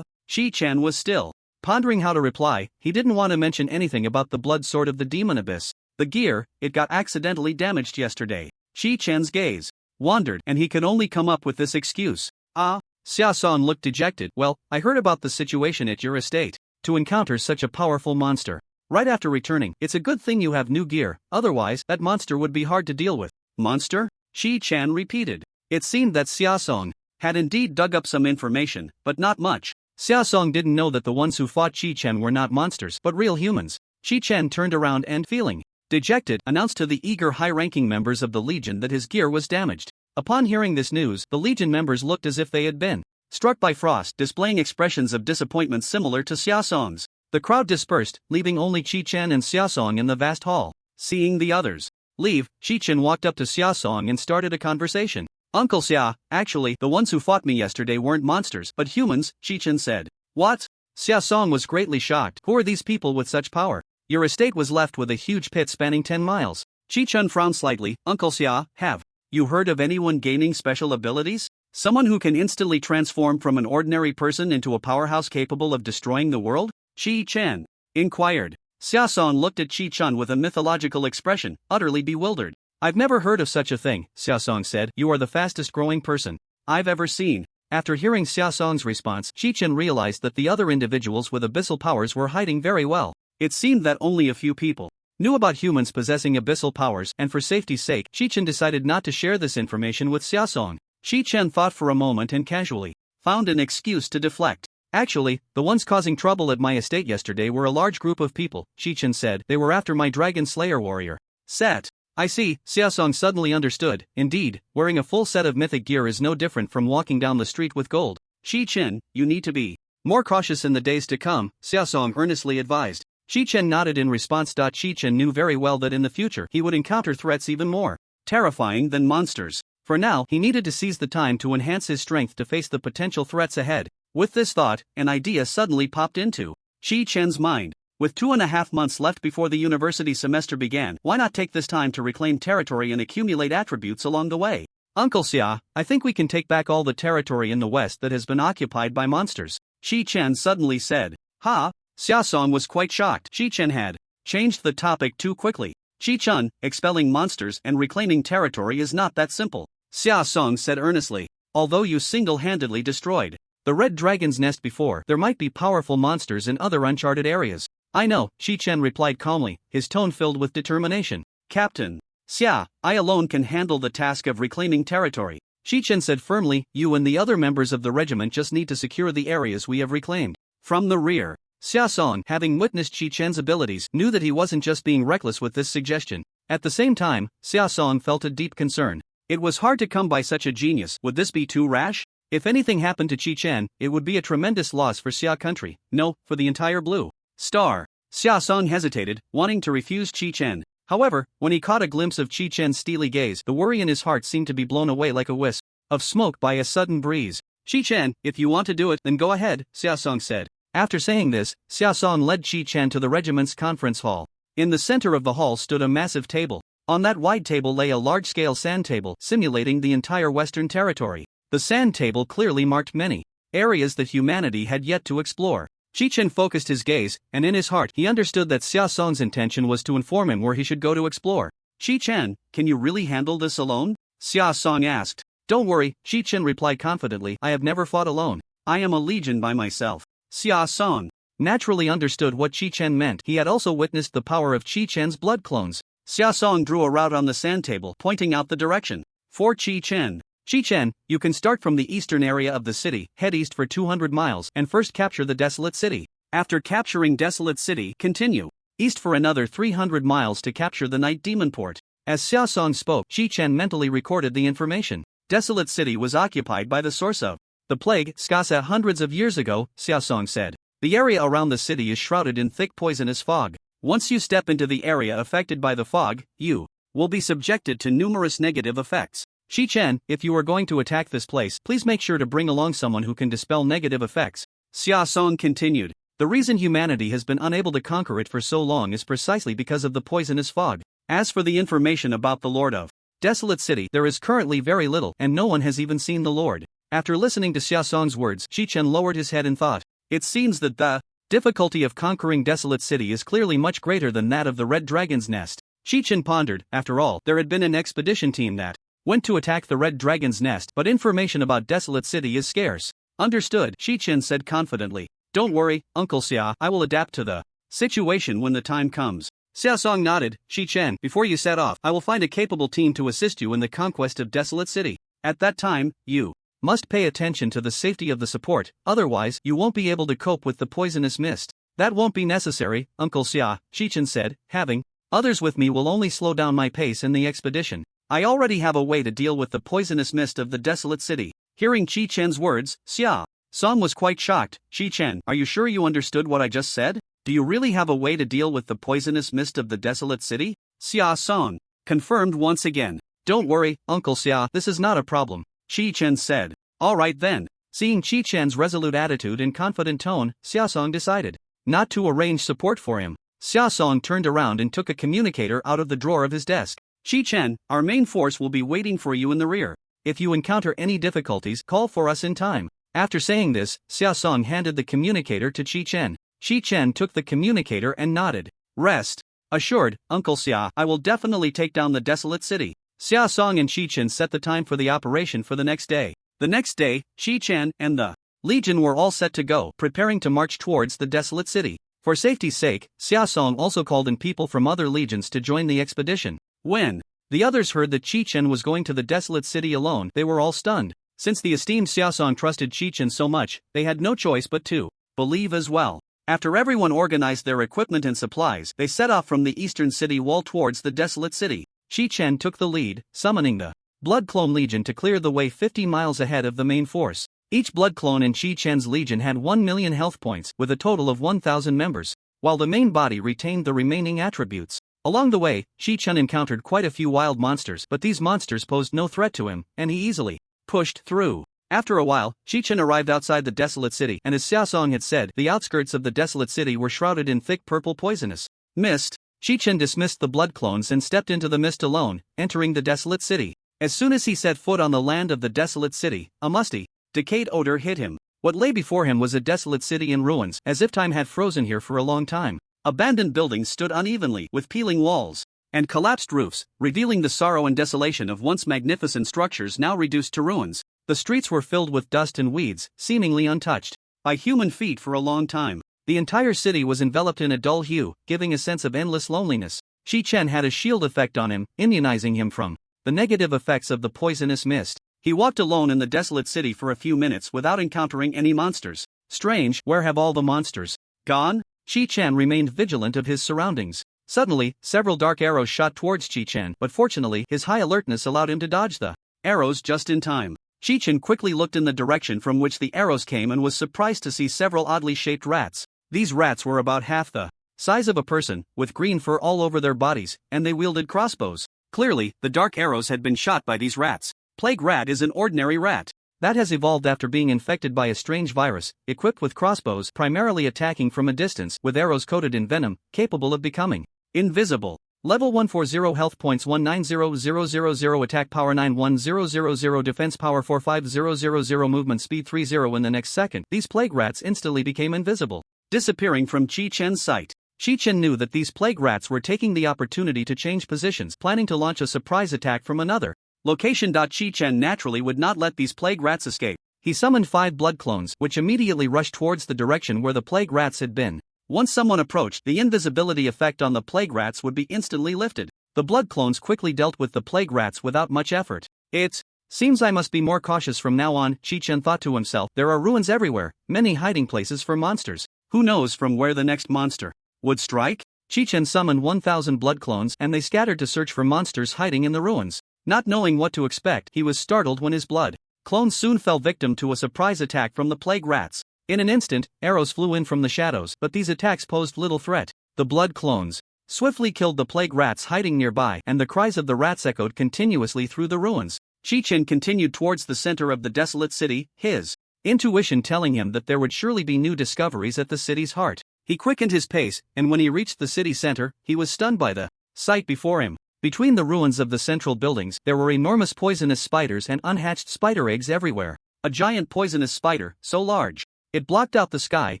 Shi-chan was still pondering how to reply. He didn't want to mention anything about the blood sword of the Demon Abyss. The gear, it got accidentally damaged yesterday. Shi-chan's gaze wandered, and he could only come up with this excuse. Xia-song looked dejected. "Well, I heard about the situation at your estate. To encounter such a powerful monster right after returning, it's a good thing you have new gear, otherwise, that monster would be hard to deal with." "Monster?" Shi-chan repeated. It seemed that Xia-song had indeed dug up some information, but not much. Xia-song didn't know that the ones who fought Shi-chan were not monsters, but real humans. Shi-chan turned around and, feeling dejected, announced to the eager high-ranking members of the Legion that his gear was damaged. Upon hearing this news, the Legion members looked as if they had been struck by frost, displaying expressions of disappointment similar to Xia-song's. The crowd dispersed, leaving only Shi-chan and Xia-song in the vast hall. Seeing the others leave, Shi-chan walked up to Xia-song and started a conversation. "Uncle Xia, actually, the ones who fought me yesterday weren't monsters, but humans," Shi-chan said. "What?" Xia-song was greatly shocked. "Who are these people with such power? Your estate was left with a huge pit spanning 10 miles. Shi-chan frowned slightly. "Uncle Xia, have you heard of anyone gaining special abilities? Someone who can instantly transform from an ordinary person into a powerhouse capable of destroying the world?" Shi-chan inquired. Xia-song looked at Shi-chan with a mythological expression, utterly bewildered. "I've never heard of such a thing," Xia-song said. "You are the fastest growing person I've ever seen." After hearing Xia-song's response, Shi-chan realized that the other individuals with abyssal powers were hiding very well. It seemed that only a few people knew about humans possessing abyssal powers, and for safety's sake, Shi-chan decided not to share this information with Xia-song. Shi-chan thought for a moment and casually found an excuse to deflect. "Actually, the ones causing trouble at my estate yesterday were a large group of people," Shi-chan said. "They were after my Dragon Slayer warrior set." "I see," Xia-song suddenly understood. Indeed, wearing a full set of mythic gear is no different from walking down the street with gold. "Shi-chan, you need to be more cautious in the days to come," Xia-song earnestly advised. Shi-chan nodded in response. Shi-chan knew very well that in the future he would encounter threats even more terrifying than monsters. For now, he needed to seize the time to enhance his strength to face the potential threats ahead. With this thought, an idea suddenly popped into Shi-chan's mind. With 2.5 months left before the university semester began, why not take this time to reclaim territory and accumulate attributes along the way? "Uncle Xia, I think we can take back all the territory in the west that has been occupied by monsters," Shi-chan suddenly said. "Ha?" Xia-song was quite shocked. Shi-chan had changed the topic too quickly. "Shi-chan, expelling monsters and reclaiming territory is not that simple," Xia-song said earnestly. "Although you single-handedly destroyed the Red Dragon's Nest before, there might be powerful monsters in other uncharted areas. I know, Shi Chen replied calmly, his tone filled with determination. Captain Xia, I alone can handle the task of reclaiming territory. Shi Chen said firmly, you and the other members of the regiment just need to secure the areas we have reclaimed. From the rear, Xia Song, having witnessed Shi Chen's abilities, knew that he wasn't just being reckless with this suggestion. At the same time, Xia Song felt a deep concern. It was hard to come by such a genius. Would this be too rash? If anything happened to Shi Chen, it would be a tremendous loss for Xia country. No, for the entire Blue Star. Xia Song hesitated, wanting to refuse Shi Chen. However, when he caught a glimpse of Shi Chen's steely gaze, the worry in his heart seemed to be blown away like a wisp of smoke by a sudden breeze. Shi Chen, if you want to do it, then go ahead, Xia Song said. After saying this, Xia Song led Shi Chen to the regiment's conference hall. In the center of the hall stood a massive table. On that wide table lay a large-scale sand table, simulating the entire Western territory. The sand table clearly marked many areas that humanity had yet to explore. Shi Chen focused his gaze, and in his heart he understood that Xia Song's intention was to inform him where he should go to explore. Shi Chen, can you really handle this alone? Xia Song asked. Don't worry, Shi Chen replied confidently, I have never fought alone. I am a legion by myself. Xia Song naturally understood what Shi Chen meant. He had also witnessed the power of Shi Chen's blood clones. Xia Song drew a route on the sand table, pointing out the direction. For Shi Chen. Shi Chen, you can start from the eastern area of the city, head east for 200 miles, and first capture the Desolate City. After capturing Desolate City, continue east for another 300 miles to capture the Night Demon Port. As Xia Song spoke, Shi Chen mentally recorded the information. Desolate City was occupied by the source of the plague, Skasa, hundreds of years ago, Xia Song said. The area around the city is shrouded in thick poisonous fog. Once you step into the area affected by the fog, you will be subjected to numerous negative effects. Shi Chen, if you are going to attack this place, please make sure to bring along someone who can dispel negative effects. Xia Song continued. The reason humanity has been unable to conquer it for so long is precisely because of the poisonous fog. As for the information about the Lord of Desolate City, there is currently very little, and no one has even seen the Lord. After listening to Xia Song's words, Shi Chen lowered his head and thought. It seems that the difficulty of conquering Desolate City is clearly much greater than that of the Red Dragon's Nest. Shi Chen pondered. After all, there had been an expedition team that went to attack the Red Dragon's Nest, but information about Desolate City is scarce. Understood, Shi Chen said confidently. Don't worry, Uncle Xia, I will adapt to the situation when the time comes. Xia Song nodded. Shi Chen, before you set off, I will find a capable team to assist you in the conquest of Desolate City. At that time, you must pay attention to the safety of the support, otherwise you won't be able to cope with the poisonous mist. That won't be necessary, Uncle Xia, Shi Chen said. Having others with me will only slow down my pace in the expedition. I already have a way to deal with the poisonous mist of the Desolate City. Hearing Shi Chen's words, Xia Song was quite shocked. Shi Chen, are you sure you understood what I just said? Do you really have a way to deal with the poisonous mist of the Desolate City? Xia Song confirmed once again. Don't worry, Uncle Xia, this is not a problem, Shi Chen said. Alright then. Seeing Shi Chen's resolute attitude and confident tone, Xia Song decided not to arrange support for him. Xia Song turned around and took a communicator out of the drawer of his desk. Shi Chen, our main force will be waiting for you in the rear. If you encounter any difficulties, call for us in time. After saying this, Xia Song handed the communicator to Shi Chen. Shi Chen took the communicator and nodded. Rest assured, Uncle Xia, I will definitely take down the Desolate City. Xia Song and Shi Chen set the time for the operation for the next day. The next day, Shi Chen and the Legion were all set to go, preparing to march towards the Desolate City. For safety's sake, Xia Song also called in people from other legions to join the expedition. When the others heard that Shi Chen was going to the Desolate City alone, they were all stunned. Since the esteemed Xia Song trusted Shi Chen so much, they had no choice but to believe as well. After everyone organized their equipment and supplies, they set off from the eastern city wall towards the Desolate City. Shi Chen took the lead, summoning the Blood Clone Legion to clear the way 50 miles ahead of the main force. Each Blood Clone in Shi Chen's legion had 1 million health points, with a total of 1,000 members, while the main body retained the remaining attributes. Along the way, Shi Chen encountered quite a few wild monsters, but these monsters posed no threat to him, and he easily pushed through. After a while, Shi Chen arrived outside the Desolate City, and as Xia Song had said, the outskirts of the Desolate City were shrouded in thick purple poisonous mist. Shi Chen dismissed the blood clones and stepped into the mist alone, entering the Desolate City. As soon as he set foot on the land of the Desolate City, a musty, decayed odor hit him. What lay before him was a desolate city in ruins, as if time had frozen here for a long time. Abandoned buildings stood unevenly, with peeling walls and collapsed roofs, revealing the sorrow and desolation of once magnificent structures now reduced to ruins. The streets were filled with dust and weeds, seemingly untouched by human feet for a long time. The entire city was enveloped in a dull hue, giving a sense of endless loneliness. Chi-Chen had a shield effect on him, immunizing him from the negative effects of the poisonous mist. He walked alone in the desolate city for a few minutes without encountering any monsters. Strange, where have all the monsters gone? Chi-Chen remained vigilant of his surroundings. Suddenly, several dark arrows shot towards Chi-Chen, but fortunately, his high alertness allowed him to dodge the arrows just in time. Chi-Chen quickly looked in the direction from which the arrows came and was surprised to see several oddly shaped rats. These rats were about half the size of a person, with green fur all over their bodies, and they wielded crossbows. Clearly, the dark arrows had been shot by these rats. Plague rat is an ordinary rat that has evolved after being infected by a strange virus, equipped with crossbows, primarily attacking from a distance, with arrows coated in venom, capable of becoming invisible. Level 140 health points 190000 attack power 91000 defense power 45000 movement speed 30 in the next second. These plague rats instantly became invisible, disappearing from Chi-Chen's sight. Chi-Chen knew that these plague rats were taking the opportunity to change positions, planning to launch a surprise attack from another location. Chi-Chen naturally would not let these plague rats escape. He summoned 5 blood clones, which immediately rushed towards the direction where the plague rats had been. Once someone approached, the invisibility effect on the plague rats would be instantly lifted. The blood clones quickly dealt with the plague rats without much effort. It seems I must be more cautious from now on, Chi-Chen thought to himself. There are ruins everywhere, many hiding places for monsters. Who knows from where the next monster would strike? Chi-Chen summoned 1,000 blood clones and they scattered to search for monsters hiding in the ruins. Not knowing what to expect, he was startled when his blood clones soon fell victim to a surprise attack from the plague rats. In an instant, arrows flew in from the shadows, but these attacks posed little threat. The blood clones swiftly killed the plague rats hiding nearby, and the cries of the rats echoed continuously through the ruins. Chi-Chen continued towards the center of the desolate city, his intuition telling him that there would surely be new discoveries at the city's heart. He quickened his pace, and when he reached the city center, he was stunned by the sight before him. Between the ruins of the central buildings, there were enormous poisonous spiders and unhatched spider eggs everywhere. A giant poisonous spider, so large it blocked out the sky,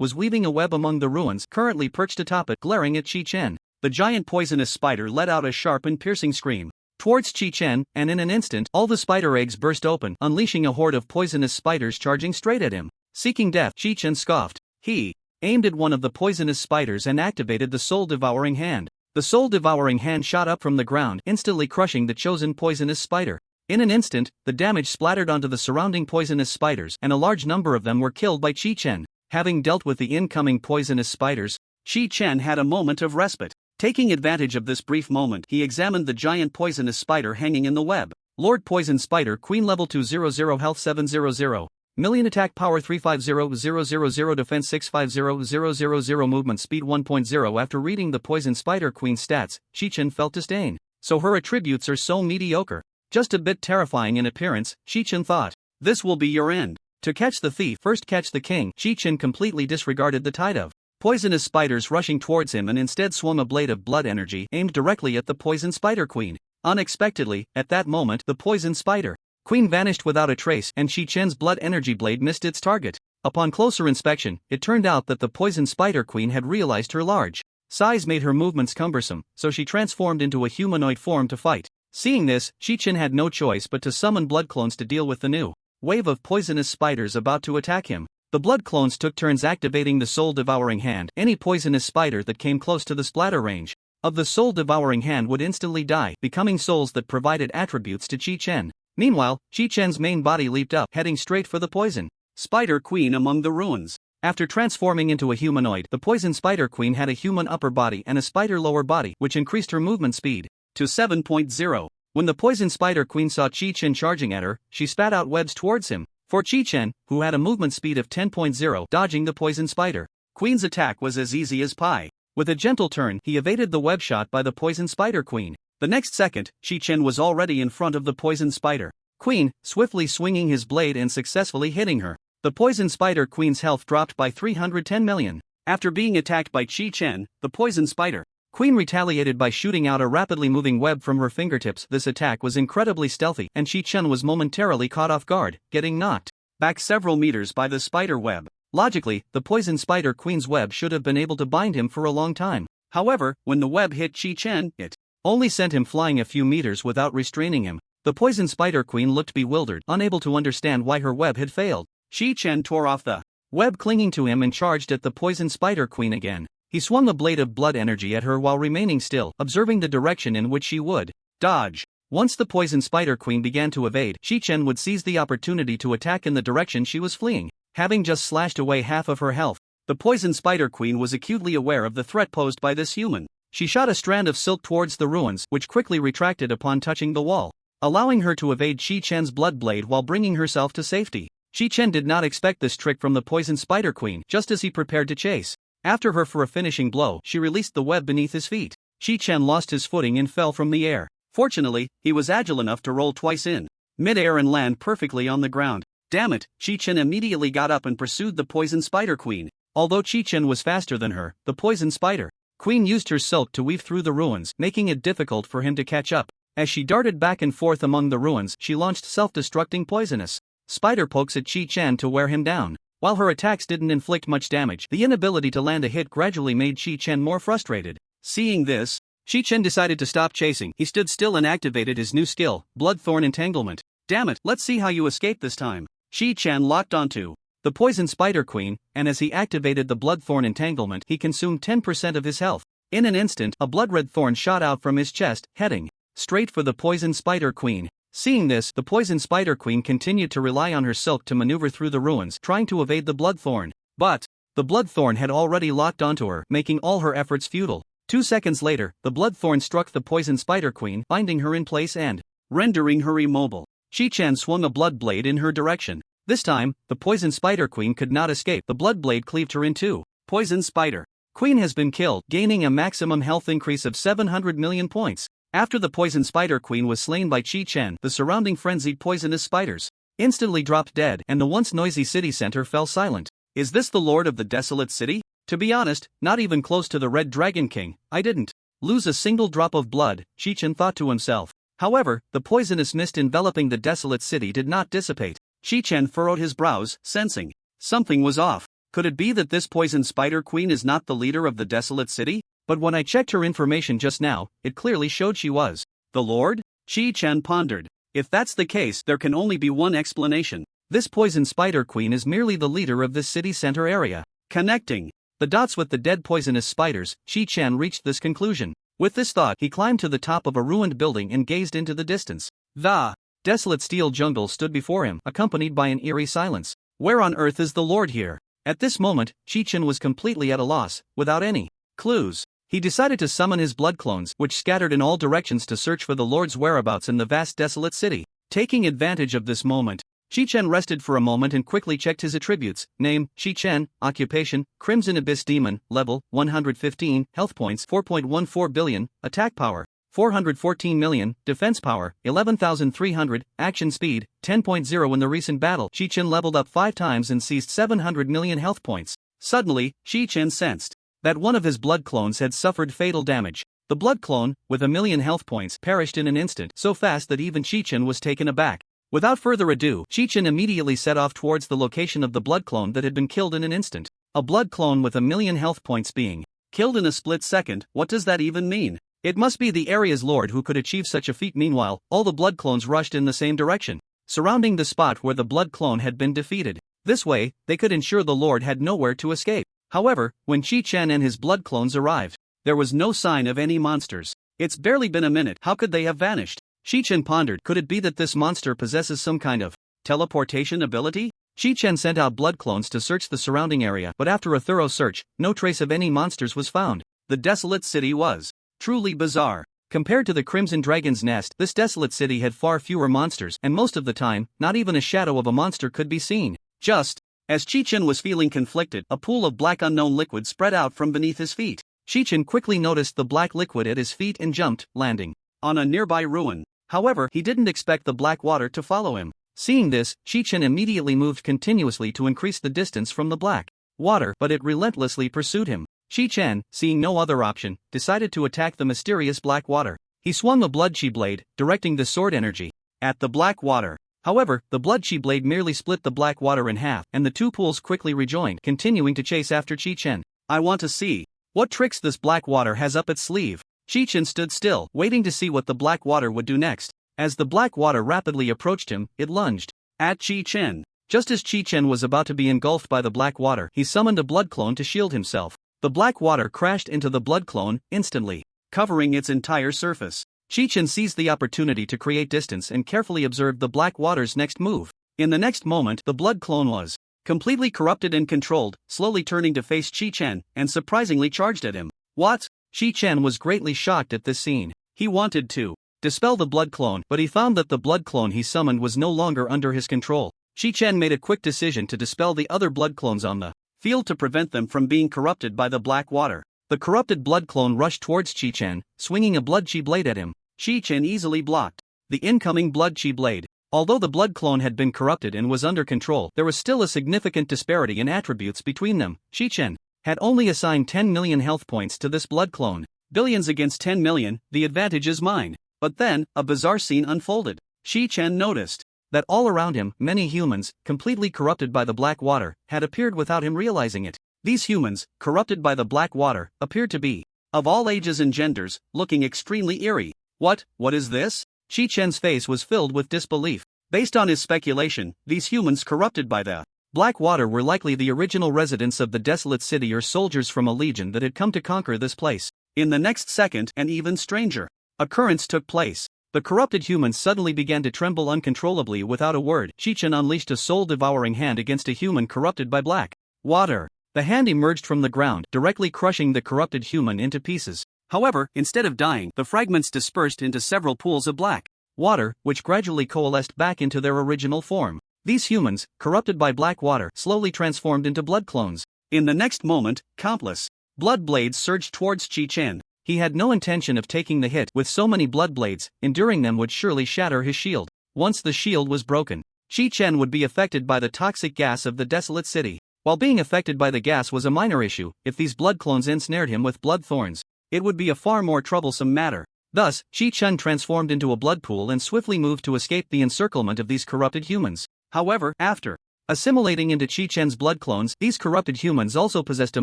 was weaving a web among the ruins, currently perched atop it, glaring at Chi-Chen. The giant poisonous spider let out a sharp and piercing scream towards Chi-Chen, and in an instant, all the spider eggs burst open, unleashing a horde of poisonous spiders charging straight at him. Seeking death, Chi-Chen scoffed. He aimed at one of the poisonous spiders and activated the soul-devouring hand. The soul-devouring hand shot up from the ground, instantly crushing the chosen poisonous spider. In an instant, the damage splattered onto the surrounding poisonous spiders, and a large number of them were killed by Chi-Chen. Having dealt with the incoming poisonous spiders, Chi-Chen had a moment of respite. Taking advantage of this brief moment, he examined the giant poisonous spider hanging in the web. Lord Poison Spider, Queen level 200 health 700. Million attack power 350000 defense 650000 movement speed 1.0. After reading the Poison Spider Queen's stats, Chi-Chen felt disdain. So her attributes are so mediocre. Just a bit terrifying in appearance, Chi-Chen thought. This will be your end. To catch the thief, first catch the king. Chi-Chen completely disregarded the tide of poisonous spiders rushing towards him and instead swung a blade of blood energy aimed directly at the Poison Spider Queen. Unexpectedly, at that moment, the Poison Spider Queen vanished without a trace, and Chi-Chen's blood energy blade missed its target. Upon closer inspection, it turned out that the Poison Spider Queen had realized her large size made her movements cumbersome, so she transformed into a humanoid form to fight. Seeing this, Chi-Chen had no choice but to summon blood clones to deal with the new wave of poisonous spiders about to attack him. The blood clones took turns activating the soul-devouring hand. Any poisonous spider that came close to the splatter range of the soul-devouring hand would instantly die, becoming souls that provided attributes to Chi-Chen. Meanwhile, Chi-Chen's main body leaped up, heading straight for the Poison Spider Queen among the ruins. After transforming into a humanoid, the Poison Spider Queen had a human upper body and a spider lower body, which increased her movement speed to 7.0. When the Poison Spider Queen saw Chi-Chen charging at her, she spat out webs towards him. For Chi-Chen, who had a movement speed of 10.0, dodging the Poison Spider Queen's attack was as easy as pie. With a gentle turn, he evaded the web shot by the Poison Spider Queen. The next second, Chi-Chen was already in front of the Poison Spider Queen, swiftly swinging his blade and successfully hitting her. The Poison Spider Queen's health dropped by 310 million. After being attacked by Chi-Chen, the Poison Spider Queen retaliated by shooting out a rapidly moving web from her fingertips. This attack was incredibly stealthy, and Chi-Chen was momentarily caught off guard, getting knocked back several meters by the spider web. Logically, the Poison Spider Queen's web should have been able to bind him for a long time. However, when the web hit Chi-Chen, it only sent him flying a few meters without restraining him. The Poison Spider Queen looked bewildered, unable to understand why her web had failed. Chi-Chen tore off the web clinging to him and charged at the poison spider queen again. He swung a blade of blood energy at her while remaining still, observing the direction in which she would dodge. Once the poison spider queen began to evade, Shi-Chen would seize the opportunity to attack in the direction she was fleeing, having just slashed away half of her health. The poison spider queen was acutely aware of the threat posed by this human. She shot a strand of silk towards the ruins, which quickly retracted upon touching the wall, allowing her to evade Shi-Chen's blood blade while bringing herself to safety. Shi-Chen did not expect this trick from the poison spider queen, just as he prepared to chase after her for a finishing blow. She released the web beneath his feet. Shi-Chen lost his footing and fell from the air. Fortunately, he was agile enough to roll twice in mid-air and land perfectly on the ground. Damn it, Shi-Chen immediately got up and pursued the poison spider queen. Although Shi-Chen was faster than her, the poison spider queen used her silk to weave through the ruins, making it difficult for him to catch up. As she darted back and forth among the ruins, she launched self-destructing poisonous spider pokes at Shi-Chen to wear him down. While her attacks didn't inflict much damage, the inability to land a hit gradually made Shi-Chen more frustrated. Seeing this, Shi-Chen decided to stop chasing. He stood still and activated his new skill, Bloodthorn Entanglement. Damn it, let's see how you escape this time. Shi-Chen locked onto the poison spider queen, and as he activated the Bloodthorn Entanglement, he consumed 10% of his health. In an instant, a blood-red thorn shot out from his chest, heading straight for the poison spider queen. Seeing this, the poison spider queen continued to rely on her silk to maneuver through the ruins, trying to evade the bloodthorn. But the bloodthorn had already locked onto her, making all her efforts futile. 2 seconds later, the bloodthorn struck the poison spider queen, binding her in place and rendering her immobile. Shi-Chen swung a blood blade in her direction. This time, the poison spider queen could not escape. The blood blade cleaved her in two. Poison spider queen has been killed, gaining a maximum health increase of 700 million points. After the poison spider queen was slain by Shi-Chen, the surrounding frenzied poisonous spiders instantly dropped dead, and the once noisy city center fell silent. Is this the Lord of the Desolate City? To be honest, not even close to the Red Dragon King. I didn't lose a single drop of blood, Shi-Chen thought to himself. However, the poisonous mist enveloping the desolate city did not dissipate. Shi-Chen furrowed his brows, sensing something was off. Could it be that this poison spider queen is not the leader of the desolate city? But when I checked her information just now, it clearly showed she was the Lord? Shi-Chen pondered. If that's the case, there can only be one explanation. This poison spider queen is merely the leader of this city center area. Connecting the dots with the dead poisonous spiders, Shi-Chen reached this conclusion. With this thought, he climbed to the top of a ruined building and gazed into the distance. The desolate steel jungle stood before him, accompanied by an eerie silence. Where on earth is the Lord here? At this moment, Shi-Chen was completely at a loss, without any clues. He decided to summon his blood clones, which scattered in all directions to search for the Lord's whereabouts in the vast desolate city. Taking advantage of this moment, Shi-Chen rested for a moment and quickly checked his attributes. Name, Shi-Chen. Occupation, Crimson Abyss Demon. Level, 115. Health points, 4.14 billion. Attack power, 414 million. Defense power, 11,300. Action speed, 10.0. In the recent battle, Shi-Chen leveled up 5 times and seized 700 million health points. Suddenly, Shi-Chen sensed that one of his blood clones had suffered fatal damage. The blood clone, with 1,000,000 health points, perished in an instant, so fast that even Shi-Chen was taken aback. Without further ado, Shi-Chen immediately set off towards the location of the blood clone that had been killed in an instant. A blood clone with 1,000,000 health points being killed in a split second, what does that even mean? It must be the area's lord who could achieve such a feat. Meanwhile, all the blood clones rushed in the same direction, surrounding the spot where the blood clone had been defeated. This way, they could ensure the lord had nowhere to escape. However, when Shi-Chen and his blood clones arrived, there was no sign of any monsters. It's barely been a minute, how could they have vanished? Shi-Chen pondered, could it be that this monster possesses some kind of teleportation ability? Shi-Chen sent out blood clones to search the surrounding area, but after a thorough search, no trace of any monsters was found. The desolate city was truly bizarre. Compared to the Crimson Dragon's Nest, this desolate city had far fewer monsters, and most of the time, not even a shadow of a monster could be seen. Just as Shi-Chen was feeling conflicted, a pool of black unknown liquid spread out from beneath his feet. Shi-Chen quickly noticed the black liquid at his feet and jumped, landing on a nearby ruin. However, he didn't expect the black water to follow him. Seeing this, Shi-Chen immediately moved continuously to increase the distance from the black water, but it relentlessly pursued him. Shi-Chen, seeing no other option, decided to attack the mysterious black water. He swung a blood chi blade, directing the sword energy at the black water. However, the blood chi blade merely split the black water in half, and the two pools quickly rejoined, continuing to chase after Shi-Chen. I want to see what tricks this black water has up its sleeve. Shi-Chen stood still, waiting to see what the black water would do next. As the black water rapidly approached him, it lunged at Shi-Chen. Just as Chi-Chen was about to be engulfed by the black water, he summoned a blood clone to shield himself. The black water crashed into the blood clone, instantly covering its entire surface. Chi-Chen seized the opportunity to create distance and carefully observed the black water's next move. In the next moment, the blood clone was completely corrupted and controlled, slowly turning to face Chi-Chen, and surprisingly charged at him. What? Chi-Chen was greatly shocked at this scene. He wanted to dispel the blood clone, but he found that the blood clone he summoned was no longer under his control. Chi-Chen made a quick decision to dispel the other blood clones on the field to prevent them from being corrupted by the black water. The corrupted blood clone rushed towards Chi-Chen, swinging a blood chi blade at him. Chi-Chen easily blocked the incoming blood chi blade. Although the blood clone had been corrupted and was under control, there was still a significant disparity in attributes between them. Chi-Chen had only assigned 10 million health points to this blood clone. Billions against 10 million, the advantage is mine. But then, a bizarre scene unfolded. Chi-Chen noticed that all around him, many humans, completely corrupted by the black water, had appeared without him realizing it. These humans, corrupted by the black water, appeared to be of all ages and genders, looking extremely eerie. What is this? Chi-Chen's face was filled with disbelief. Based on his speculation, these humans corrupted by the black water were likely the original residents of the desolate city or soldiers from a legion that had come to conquer this place. In the next second, an even stranger occurrence took place. The corrupted humans suddenly began to tremble uncontrollably without a word. Chi-Chen unleashed a soul-devouring hand against a human corrupted by black water. The hand emerged from the ground, directly crushing the corrupted human into pieces. However, instead of dying, the fragments dispersed into several pools of black water, which gradually coalesced back into their original form. These humans, corrupted by black water, slowly transformed into blood clones. In the next moment, countless blood blades surged towards Chi-Chen. He had no intention of taking the hit. With so many blood blades, enduring them would surely shatter his shield. Once the shield was broken, Chi-Chen would be affected by the toxic gas of the desolate city. While being affected by the gas was a minor issue, if these blood clones ensnared him with blood thorns, it would be a far more troublesome matter. Thus, Chi-Chen transformed into a blood pool and swiftly moved to escape the encirclement of these corrupted humans. However, after assimilating into Chi-Chen's blood clones, these corrupted humans also possessed a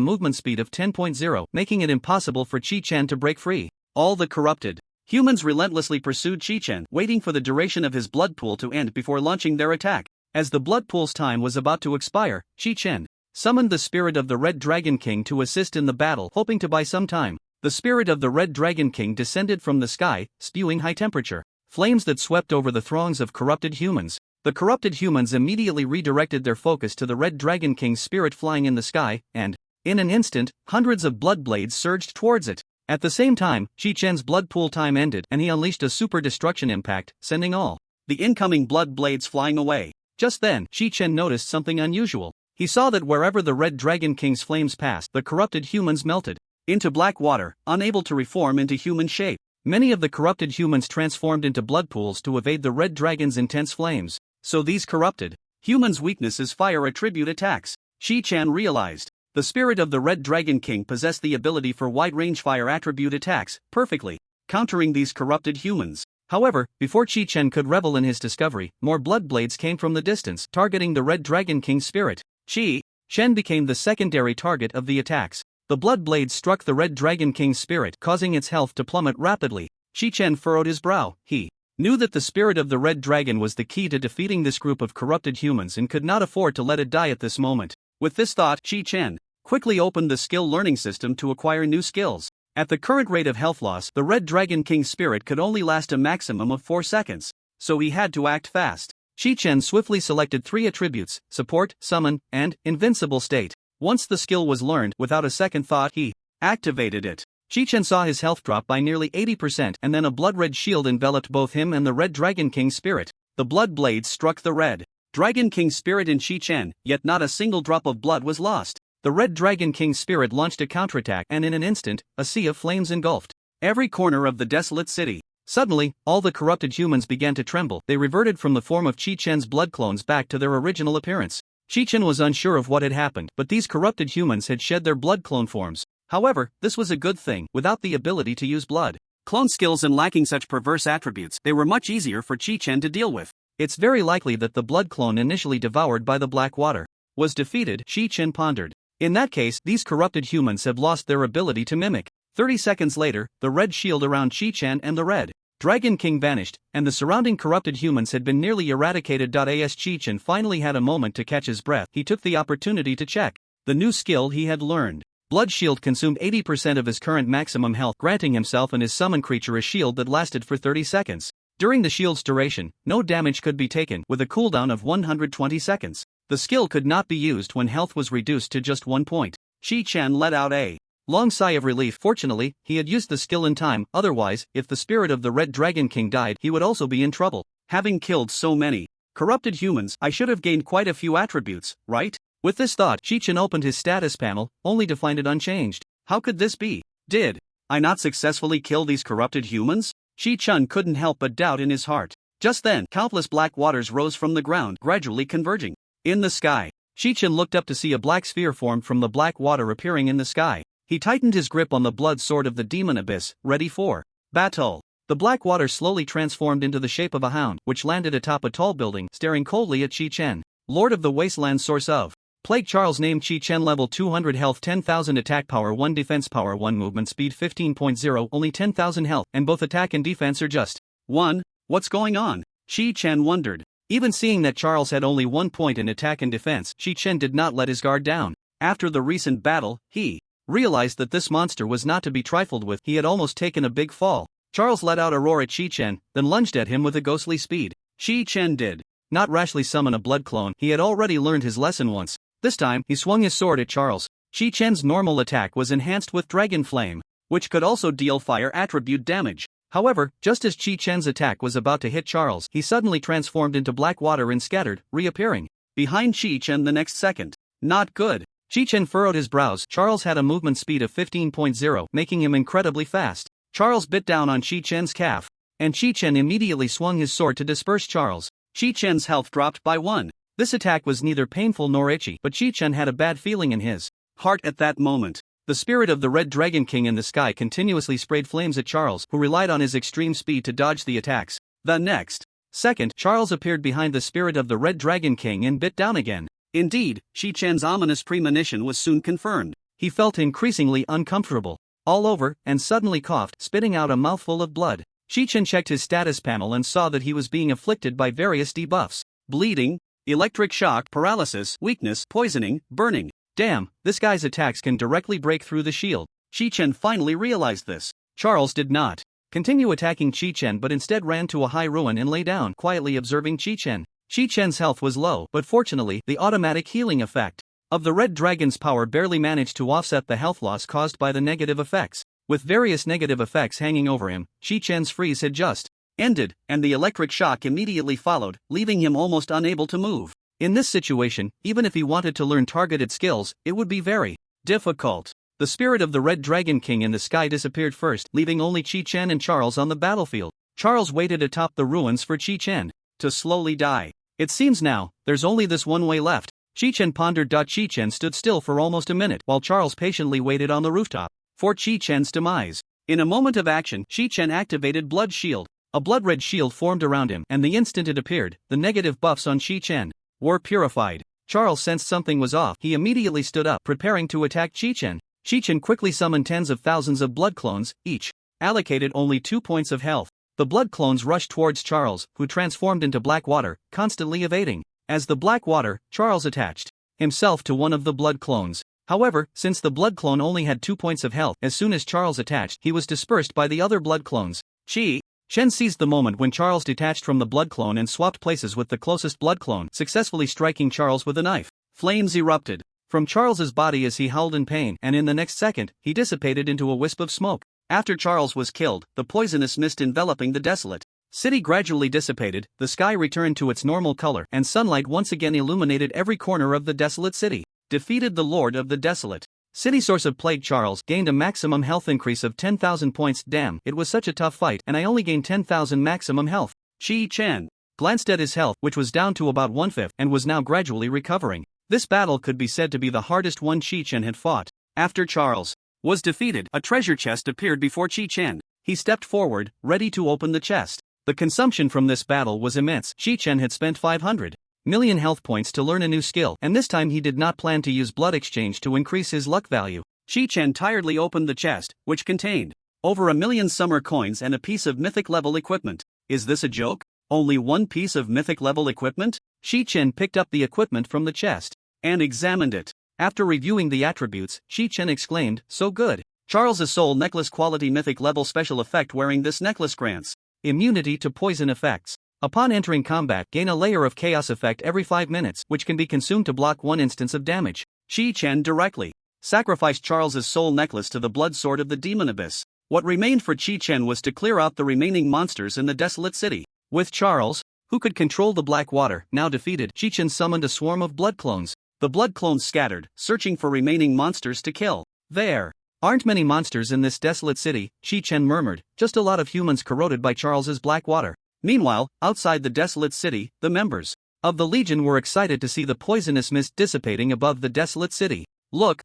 movement speed of 10.0, making it impossible for Chi-Chen to break free. All the corrupted humans relentlessly pursued Chi-Chen, waiting for the duration of his blood pool to end before launching their attack. As the blood pool's time was about to expire, Chi-Chen summoned the spirit of the Red Dragon King to assist in the battle, hoping to buy some time. The spirit of the Red Dragon King descended from the sky, spewing high-temperature flames that swept over the throngs of corrupted humans. The corrupted humans immediately redirected their focus to the Red Dragon King's spirit flying in the sky, and, in an instant, hundreds of blood blades surged towards it. At the same time, Chi-Chen's blood pool time ended and he unleashed a super destruction impact, sending all the incoming blood blades flying away. Just then, Chi-Chen noticed something unusual. He saw that wherever the Red Dragon King's flames passed, the corrupted humans melted into black water, unable to reform into human shape. Many of the corrupted humans transformed into blood pools to evade the Red Dragon's intense flames. So these corrupted humans' weakness is fire attribute attacks. Chi-Chen realized the spirit of the Red Dragon King possessed the ability for wide-range fire attribute attacks, perfectly countering these corrupted humans. However, before Chi-Chen could revel in his discovery, more blood blades came from the distance, targeting the Red Dragon King's spirit. Chi-Chen became the secondary target of the attacks. The blood blades struck the Red Dragon King's spirit, causing its health to plummet rapidly. Chi-Chen furrowed his brow. He knew that the spirit of the Red Dragon was the key to defeating this group of corrupted humans and could not afford to let it die at this moment. With this thought, Chi-Chen quickly opened the skill learning system to acquire new skills. At the current rate of health loss, the Red Dragon King's spirit could only last a maximum of 4 seconds, so he had to act fast. Chi-Chen swiftly selected 3 attributes: support, summon, and invincible state. Once the skill was learned, without a second thought, he activated it. Chi-Chen saw his health drop by nearly 80%, and then a blood-red shield enveloped both him and the Red Dragon King's spirit. The blood blades struck the Red Dragon King's spirit in Chi-Chen, yet not a single drop of blood was lost. The Red Dragon King's spirit launched a counterattack, and in an instant, a sea of flames engulfed every corner of the desolate city. Suddenly, all the corrupted humans began to tremble. They reverted from the form of Chi-Chen's blood clones back to their original appearance. Chi-Chen was unsure of what had happened, but these corrupted humans had shed their blood clone forms. However, this was a good thing. Without the ability to use blood clone skills and lacking such perverse attributes, they were much easier for Chi-Chen to deal with. It's very likely that the blood clone initially devoured by the black water was defeated, Chi-Chen pondered. In that case, these corrupted humans have lost their ability to mimic. 30 seconds later, the red shield around Chi-Chen and the Red Dragon King vanished, and the surrounding corrupted humans had been nearly eradicated. As Chi-Chen finally had a moment to catch his breath, he took the opportunity to check the new skill he had learned. Blood Shield consumed 80% of his current maximum health, granting himself and his summon creature a shield that lasted for 30 seconds. During the shield's duration, no damage could be taken, with a cooldown of 120 seconds. The skill could not be used when health was reduced to just 1 point. Chi-Chen let out a long sigh of relief. Fortunately, he had used the skill in time, otherwise, if the spirit of the Red Dragon King died, he would also be in trouble. Having killed so many corrupted humans, I should have gained quite a few attributes, right? With this thought, Chi-Chen opened his status panel, only to find it unchanged. How could this be? Did I not successfully kill these corrupted humans? Chi-Chen couldn't help but doubt in his heart. Just then, countless black waters rose from the ground, gradually converging. In the sky, Chi-Chen looked up to see a black sphere formed from the black water appearing in the sky. He tightened his grip on the blood sword of the demon abyss, ready for battle. The black water slowly transformed into the shape of a hound, which landed atop a tall building, staring coldly at Chi-Chen. Lord of the Wasteland, source of Plague. Charles name. Chi-Chen, level 200, health 10,000, attack power 1, defense power 1, movement speed 15.0, only 10,000 health, and both attack and defense are just 1. What's going on? Chi-Chen wondered. Even seeing that Charles had only 1 point in attack and defense, Chi-Chen did not let his guard down. After the recent battle, he realized that this monster was not to be trifled with. He had almost taken a big fall. Charles let out a roar at Chi-Chen, then lunged at him with a ghostly speed. Chi-Chen did not rashly summon a blood clone. He had already learned his lesson once. This time, he swung his sword at Charles. Chi-Chen's normal attack was enhanced with Dragon Flame, which could also deal fire attribute damage. However, just as Chi-Chen's attack was about to hit Charles, he suddenly transformed into black water and scattered, reappearing behind Chi-Chen the next second. Not good. Chi-Chen furrowed his brows. Charles had a movement speed of 15.0, making him incredibly fast. Charles bit down on Chi-Chen's calf, and Chi-Chen immediately swung his sword to disperse Charles. Chi-Chen's health dropped by 1. This attack was neither painful nor itchy, but Chi-Chen had a bad feeling in his heart at that moment. The spirit of the Red Dragon King in the sky continuously sprayed flames at Charles, who relied on his extreme speed to dodge the attacks. The next second, Charles appeared behind the spirit of the Red Dragon King and bit down again. Indeed, Chi-Chen's ominous premonition was soon confirmed. He felt increasingly uncomfortable all over and suddenly coughed, spitting out a mouthful of blood. Chi-Chen checked his status panel and saw that he was being afflicted by various debuffs: bleeding, electric shock, paralysis, weakness, poisoning, burning. Damn, this guy's attacks can directly break through the shield. Chi-Chen finally realized this. Charles did not continue attacking Chi-Chen but instead ran to a high ruin and lay down, quietly observing Chi-Chen. Chi-Chen's health was low, but fortunately, the automatic healing effect of the Red Dragon's power barely managed to offset the health loss caused by the negative effects. With various negative effects hanging over him, Chi-Chen's freeze had just ended, and the electric shock immediately followed, leaving him almost unable to move. In this situation, even if he wanted to learn targeted skills, it would be very difficult. The spirit of the Red Dragon King in the sky disappeared first, leaving only Chi-Chen and Charles on the battlefield. Charles waited atop the ruins for Chi-Chen to slowly die. It seems now, there's only this one way left. Chi-Chen pondered. Chi-Chen stood still for almost a minute while Charles patiently waited on the rooftop for Chi-Chen's demise. In a moment of action, Chi-Chen activated Blood Shield. A blood-red shield formed around him, and the instant it appeared, the negative buffs on Chi-Chen were purified. Charles sensed something was off. He immediately stood up, preparing to attack Chi-Chen. Chi-Chen quickly summoned tens of thousands of blood clones, each allocated only 2 points of health. The blood clones rushed towards Charles, who transformed into black water, constantly evading. As the black water, Charles attached himself to one of the blood clones. However, since the blood clone only had 2 points of health, as soon as Charles attached, he was dispersed by the other blood clones. Chi-Chen seized the moment when Charles detached from the blood clone and swapped places with the closest blood clone, successfully striking Charles with a knife. Flames erupted from Charles's body as he howled in pain, and in the next second, he dissipated into a wisp of smoke. After Charles was killed, the poisonous mist enveloping the desolate city gradually dissipated, the sky returned to its normal color, and sunlight once again illuminated every corner of the desolate city. Defeated the Lord of the Desolate City. Source of Plague. Charles gained a maximum health increase of 10,000 points. Damn, it was such a tough fight, and I only gained 10,000 maximum health. Chi-Chen glanced at his health, which was down to about 1/5, and was now gradually recovering. This battle could be said to be the hardest one Chi-Chen had fought. After Charles was defeated, a treasure chest appeared before Chi-Chen. He stepped forward, ready to open the chest. The consumption from this battle was immense. Chi-Chen had spent 500 million health points to learn a new skill, and this time he did not plan to use blood exchange to increase his luck value. Chi-Chen tiredly opened the chest, which contained Over 1,000,000 summer coins and a piece of mythic-level equipment. Is this a joke? Only one piece of mythic-level equipment? Shi-Chen picked up the equipment from the chest and examined it. After reviewing the attributes, Shi-Chen exclaimed, "So good. Charles's soul necklace quality mythic-level special effect. Wearing this necklace grants immunity to poison effects. Upon entering combat, gain a layer of chaos effect every 5 minutes, which can be consumed to block 1 instance of damage." Shi-Chen directly sacrificed Charles's soul necklace to the blood sword of the demon abyss. What remained for Shi-Chen was to clear out the remaining monsters in the desolate city. With Charles, who could control the black water, now defeated, Shi-Chen summoned a swarm of blood clones. The blood clones scattered, searching for remaining monsters to kill. "There aren't many monsters in this desolate city," Shi-Chen murmured, "just a lot of humans corroded by Charles's black water." Meanwhile, outside the desolate city, the members of the Legion were excited to see the poisonous mist dissipating above the desolate city. Look,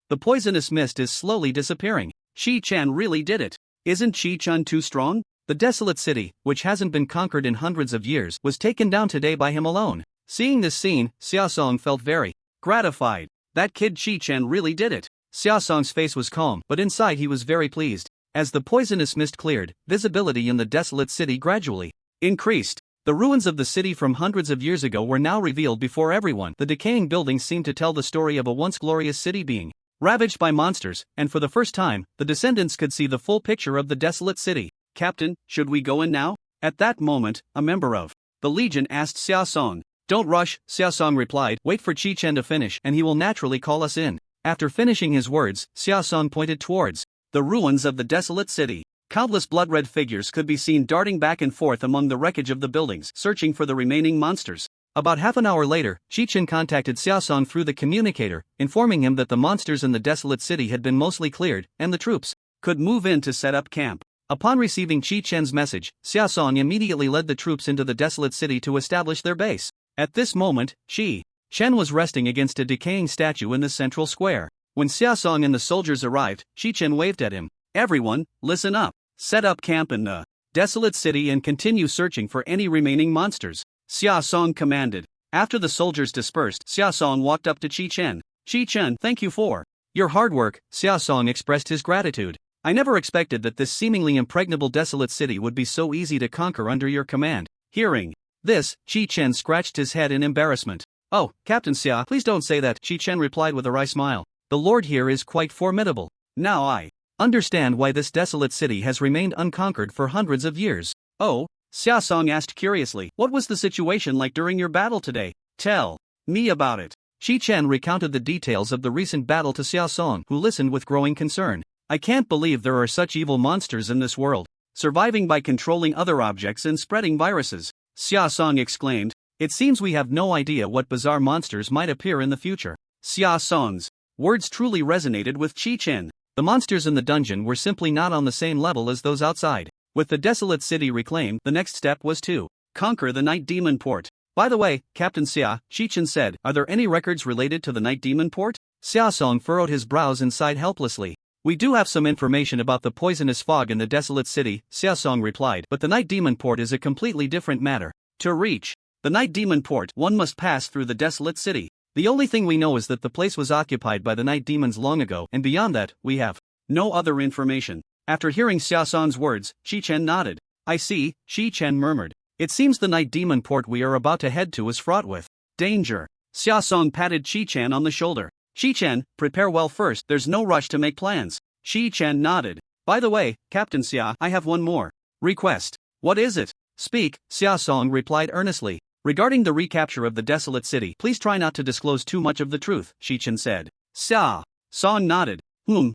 the poisonous mist is slowly disappearing. Shi-Chen really did it. Isn't Shi-Chen too strong? The desolate city, which hasn't been conquered in hundreds of years, was taken down today by him alone. Seeing this scene, Xiaosong felt very gratified. That kid Shi-Chen really did it. Xiaosong's face was calm, but inside he was very pleased. As the poisonous mist cleared, visibility in the desolate city gradually increased. The ruins of the city from hundreds of years ago were now revealed before everyone. The decaying buildings seemed to tell the story of a once glorious city being ravaged by monsters, and for the first time, the descendants could see the full picture of the desolate city. "Captain, should we go in now?" At that moment, a member of the Legion asked Xiaosong. "Don't rush," Xiaosong replied. "Wait for Shi-Chen to finish and he will naturally call us in." After finishing his words, Xiaosong pointed towards the ruins of the desolate city. Countless blood-red figures could be seen darting back and forth among the wreckage of the buildings, searching for the remaining monsters. About half an hour later, Shi-Chen contacted Xiaosong through the communicator, informing him that the monsters in the desolate city had been mostly cleared, and the troops could move in to set up camp. Upon receiving Shi-Chen's message, Xiaosong immediately led the troops into the desolate city to establish their base. At this moment, Shi-Chen was resting against a decaying statue in the central square. When Xiaosong and the soldiers arrived, Shi-Chen waved at him. "Everyone, listen up. Set up camp in the desolate city and continue searching for any remaining monsters," Xiaosong commanded. After the soldiers dispersed, Xiaosong walked up to Shi-Chen. "Shi-Chen, thank you for your hard work." Xiaosong expressed his gratitude. "I never expected that this seemingly impregnable desolate city would be so easy to conquer under your command." Hearing this, Shi-Chen scratched his head in embarrassment. "Oh, Captain Xia, please don't say that," Shi-Chen replied with a wry smile. "The lord here is quite formidable. Now I understand why this desolate city has remained unconquered for hundreds of years." "Oh?" Xiaosong asked curiously. "What was the situation like during your battle today? Tell me about it." Shi-Chen recounted the details of the recent battle to Xiaosong, who listened with growing concern. "I can't believe there are such evil monsters in this world, surviving by controlling other objects and spreading viruses," Xiaosong exclaimed. "It seems we have no idea what bizarre monsters might appear in the future." Xiaosong's words truly resonated with Shi-Chen. The monsters in the dungeon were simply not on the same level as those outside. With the desolate city reclaimed, the next step was to conquer the Night Demon Port. "By the way, Captain Xia," Shi-Chen said, "are there any records related to the Night Demon Port?" Xiaosong furrowed his brows and sighed helplessly. "We do have some information about the poisonous fog in the desolate city," Xiaosong replied, "but the Night Demon Port is a completely different matter. To reach the Night Demon Port, one must pass through the desolate city. The only thing we know is that the place was occupied by the night demons long ago, and beyond that, we have no other information." After hearing Xiaosong's words, Shi-Chen nodded. "I see," Shi-Chen murmured. "It seems the Night Demon Port we are about to head to is fraught with danger." Xiaosong patted Shi-Chen on the shoulder. "Shi-Chen, prepare well first, there's no rush to make plans." Shi-Chen nodded. "By the way, Captain Xia, I have one more request." "What is it?" "Speak," Xiaosong replied earnestly. "Regarding the recapture of the desolate city, please try not to disclose too much of the truth," Shi-Chen said. Xiaosong nodded.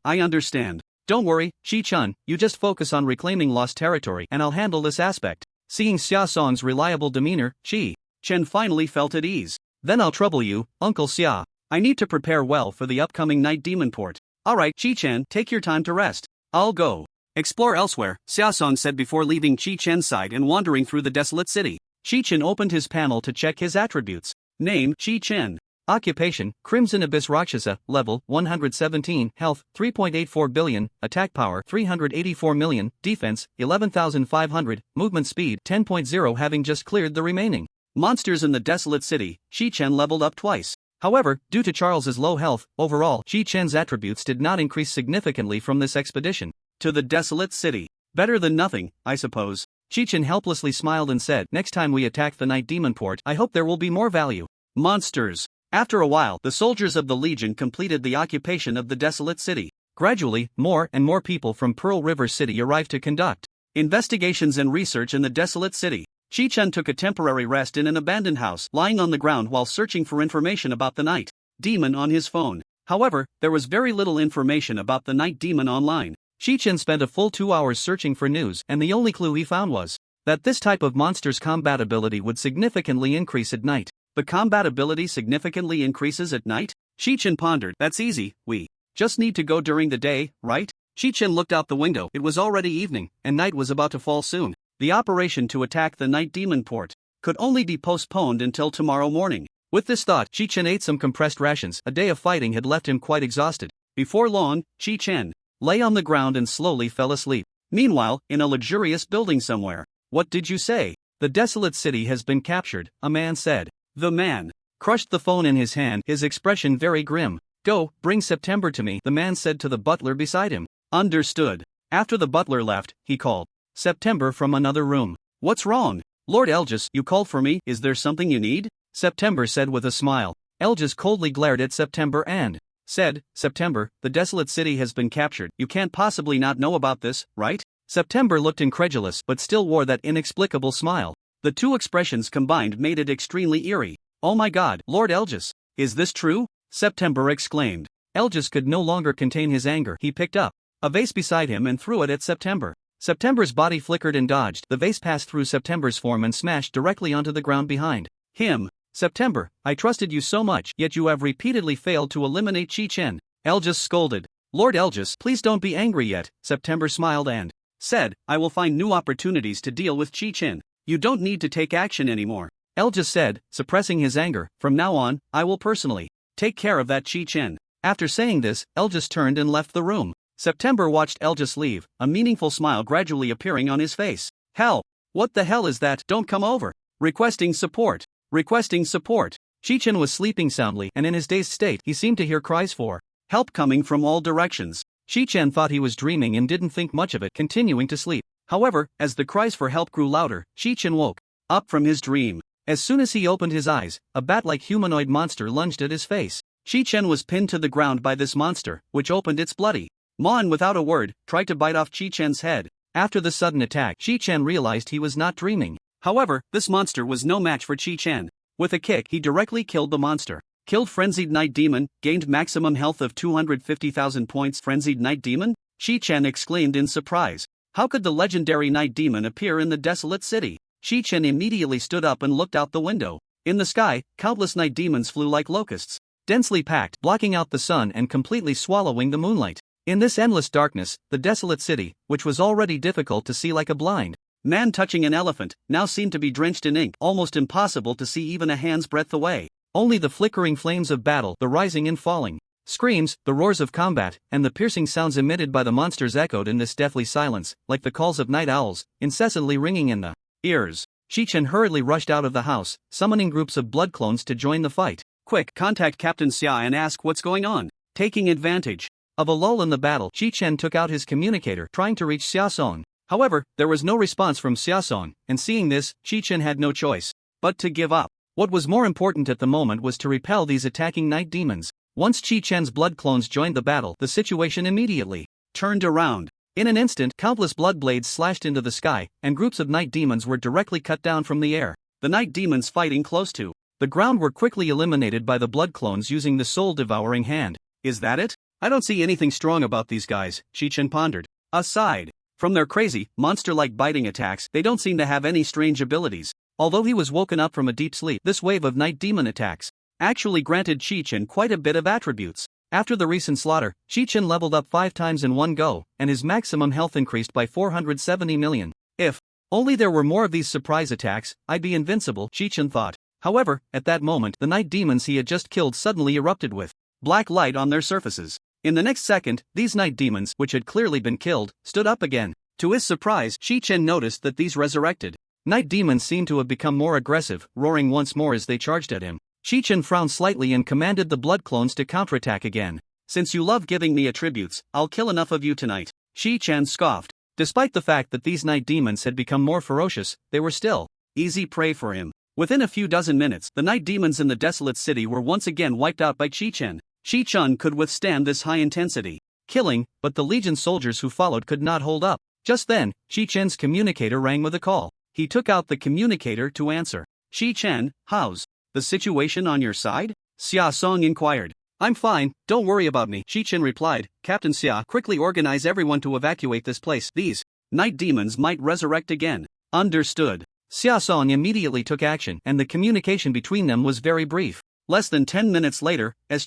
I understand. Don't worry, Shi-Chen, you just focus on reclaiming lost territory and I'll handle this aspect." Seeing Xiaosong's reliable demeanor, Shi-Chen finally felt at ease. "Then I'll trouble you, Uncle Xia. I need to prepare well for the upcoming Night Demon Port." "Alright, Shi-Chen, take your time to rest. I'll go explore elsewhere," Xiaosong said before leaving Shi-Chen's side and wandering through the desolate city. Shi-Chen opened his panel to check his attributes. Name, Shi-Chen. Occupation, Crimson Abyss Rakshasa, Level, 117, Health, 3.84 billion, Attack Power, 384 million, Defense, 11,500, Movement Speed, 10.0. Having just cleared the remaining monsters in the desolate city, Shi-Chen leveled up twice. However, due to Charles's low health, overall, Shi-Chen's attributes did not increase significantly from this expedition. To the desolate city. Better than nothing, I suppose. Chichen helplessly smiled and said, next time we attack the Night Demon Port, I hope there will be more value. Monsters. After a while, the soldiers of the Legion completed the occupation of the desolate city. Gradually, more and more people from Pearl River City arrived to conduct investigations and research in the desolate city. Chichen took a temporary rest in an abandoned house, lying on the ground while searching for information about the Night Demon on his phone. However, there was very little information about the Night Demon online. Chichen spent a full 2 hours searching for news, and the only clue he found was that this type of monster's combat ability would significantly increase at night. The combat ability significantly increases at night? Chichen pondered. That's easy, we just need to go during the day, right? Chichen looked out the window. It was already evening, and night was about to fall soon. The operation to attack the Night Demon Port could only be postponed until tomorrow morning. With this thought, Chichen ate some compressed rations. A day of fighting had left him quite exhausted. Before long, Chichen lay on the ground and slowly fell asleep. Meanwhile, in a luxurious building somewhere. What did you say? The desolate city has been captured, a man said. The man crushed the phone in his hand, his expression very grim. Go, bring September to me, the man said to the butler beside him. Understood. After the butler left, he called September from another room. What's wrong? Lord Elgis, You called for me? Is there something you need? September said with a smile. Elgis coldly glared at September and said, September, the desolate city has been captured. You can't possibly not know about this, right? September looked incredulous but still wore that inexplicable smile. The two expressions combined made it extremely eerie. Oh my God, Lord Elgis. Is this true? September exclaimed. Elgis could no longer contain his anger. He picked up a vase beside him and threw it at September. September's body flickered and dodged. The vase passed through September's form and smashed directly onto the ground behind him. September, I trusted you so much, yet you have repeatedly failed to eliminate Chichen. Elgis scolded. Lord Elgis, please don't be angry yet. September smiled and said, I will find new opportunities to deal with Chichen. You don't need to take action anymore. Elgis said, suppressing his anger. From now on, I will personally take care of that Chichen. After saying this, Elgis turned and left the room. September watched Elgis leave, a meaningful smile gradually appearing on his face. Hell! What the hell is that? Don't come over. Requesting support. Requesting support. Chichen was sleeping soundly, and in his dazed state, he seemed to hear cries for help coming from all directions. Chichen thought he was dreaming and didn't think much of it, continuing to sleep. However, as the cries for help grew louder, Chichen woke up from his dream. As soon as he opened his eyes, a bat-like humanoid monster lunged at his face. Chichen was pinned to the ground by this monster, which opened its bloody maw and without a word, tried to bite off Chichen's head. After the sudden attack, Chichen realized he was not dreaming. However, this monster was no match for Chichen. With a kick, he directly killed the monster. Killed Frenzied Night Demon, gained maximum health of 250,000 points. Frenzied Night Demon? Chichen exclaimed in surprise. How could the legendary Night Demon appear in the desolate city? Chichen immediately stood up and looked out the window. In the sky, countless night demons flew like locusts, densely packed, blocking out the sun and completely swallowing the moonlight. In this endless darkness, the desolate city, which was already difficult to see like a blind man touching an elephant, now seemed to be drenched in ink, almost impossible to see even a hand's breadth away. Only the flickering flames of battle, the rising and falling screams, the roars of combat, and the piercing sounds emitted by the monsters echoed in this deathly silence, like the calls of night owls, incessantly ringing in the ears. Chichen hurriedly rushed out of the house, summoning groups of blood clones to join the fight. Quick, contact Captain Xia and ask what's going on. Taking advantage of a lull in the battle, Chichen took out his communicator, trying to reach Xiaosong. However, there was no response from Xiaosong, and seeing this, Chichen had no choice but to give up. What was more important at the moment was to repel these attacking night demons. Once Chichen's blood clones joined the battle, the situation immediately turned around. In an instant, countless blood blades slashed into the sky, and groups of night demons were directly cut down from the air. The night demons fighting close to the ground were quickly eliminated by the blood clones using the soul-devouring hand. Is that it? I don't see anything strong about these guys, Chichen pondered. Aside from their crazy, monster-like biting attacks, they don't seem to have any strange abilities. Although he was woken up from a deep sleep, this wave of night demon attacks actually granted Chichen quite a bit of attributes. After the recent slaughter, Chichen leveled up 5 times in one go, and his maximum health increased by 470 million. If only there were more of these surprise attacks, I'd be invincible, Chichen thought. However, at that moment, the night demons he had just killed suddenly erupted with black light on their surfaces. In the next second, these night demons, which had clearly been killed, stood up again. To his surprise, Chichen noticed that these resurrected night demons seemed to have become more aggressive, roaring once more as they charged at him. Chichen frowned slightly and commanded the blood clones to counterattack again. Since you love giving me attributes, I'll kill enough of you tonight. Shi-chan scoffed. Despite the fact that these night demons had become more ferocious, they were still easy prey for him. Within a few dozen minutes, the night demons in the desolate city were once again wiped out by Shi-chan. Shi-chan could withstand this high-intensity killing, but the Legion soldiers who followed could not hold up. Just then, Shi-chan's communicator rang with a call. He took out the communicator to answer. Shi-chan, how's the situation on your side? Xia Song inquired. I'm fine, don't worry about me, Shi-chan replied. Captain Xia, quickly organize everyone to evacuate this place. These night demons might resurrect again. Understood. Xia Song immediately took action, and the communication between them was very brief. Less than 10 minutes later, as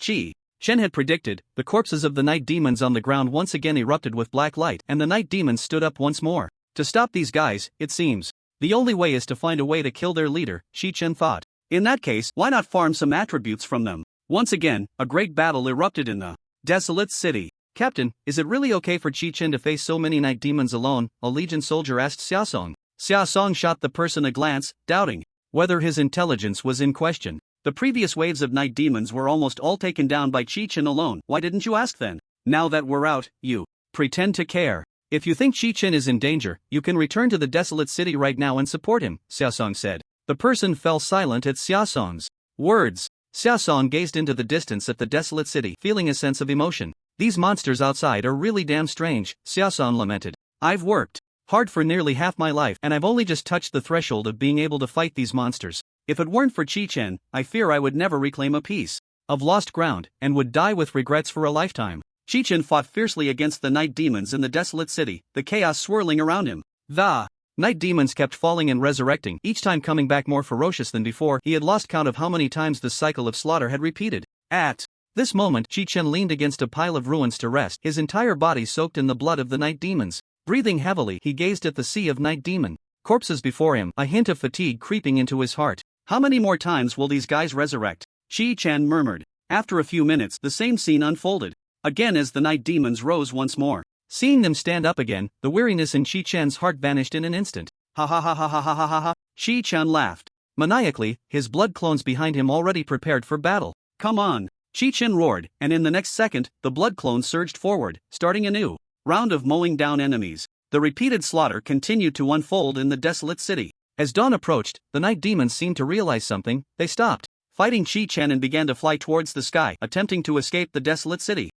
Shen had predicted, the corpses of the night demons on the ground once again erupted with black light, and the night demons stood up once more. To stop these guys, it seems, the only way is to find a way to kill their leader, Shi-chan thought. In that case, why not farm some attributes from them? Once again, a great battle erupted in the desolate city. Captain, is it really okay for Shi-chan to face so many night demons alone? A Legion soldier asked Xia Song. Xia Song shot the person a glance, doubting whether his intelligence was in question. The previous waves of night demons were almost all taken down by Shi-chan alone. Why didn't you ask then? Now that we're out, you pretend to care. If you think Shi-chan is in danger, you can return to the desolate city right now and support him, Xia Song said. The person fell silent at Xia Song's words. Xia Song gazed into the distance at the desolate city, feeling a sense of emotion. These monsters outside are really damn strange, Xia Song lamented. I've worked hard for nearly half my life, and I've only just touched the threshold of being able to fight these monsters. If it weren't for Shi-chan, I fear I would never reclaim a piece of lost ground, and would die with regrets for a lifetime. Shi-chan fought fiercely against the night demons in the desolate city, the chaos swirling around him. The night demons kept falling and resurrecting, each time coming back more ferocious than before. He had lost count of how many times this cycle of slaughter had repeated. At this moment, Shi-chan leaned against a pile of ruins to rest, his entire body soaked in the blood of the night demons. Breathing heavily, he gazed at the sea of night demon corpses before him, a hint of fatigue creeping into his heart. How many more times will these guys resurrect? Shi-chan murmured. After a few minutes, the same scene unfolded. Again as the night demons rose once more. Seeing them stand up again, the weariness in Shi-chan's heart vanished in an instant. Ha ha ha ha ha ha ha ha ha. Shi-chan laughed maniacally, his blood clones behind him already prepared for battle. Come on! Shi-chan roared, and in the next second, the blood clones surged forward, starting a new round of mowing down enemies. The repeated slaughter continued to unfold in the desolate city. As dawn approached, the night demons seemed to realize something. They stopped fighting Shi-chan and began to fly towards the sky, attempting to escape the desolate city.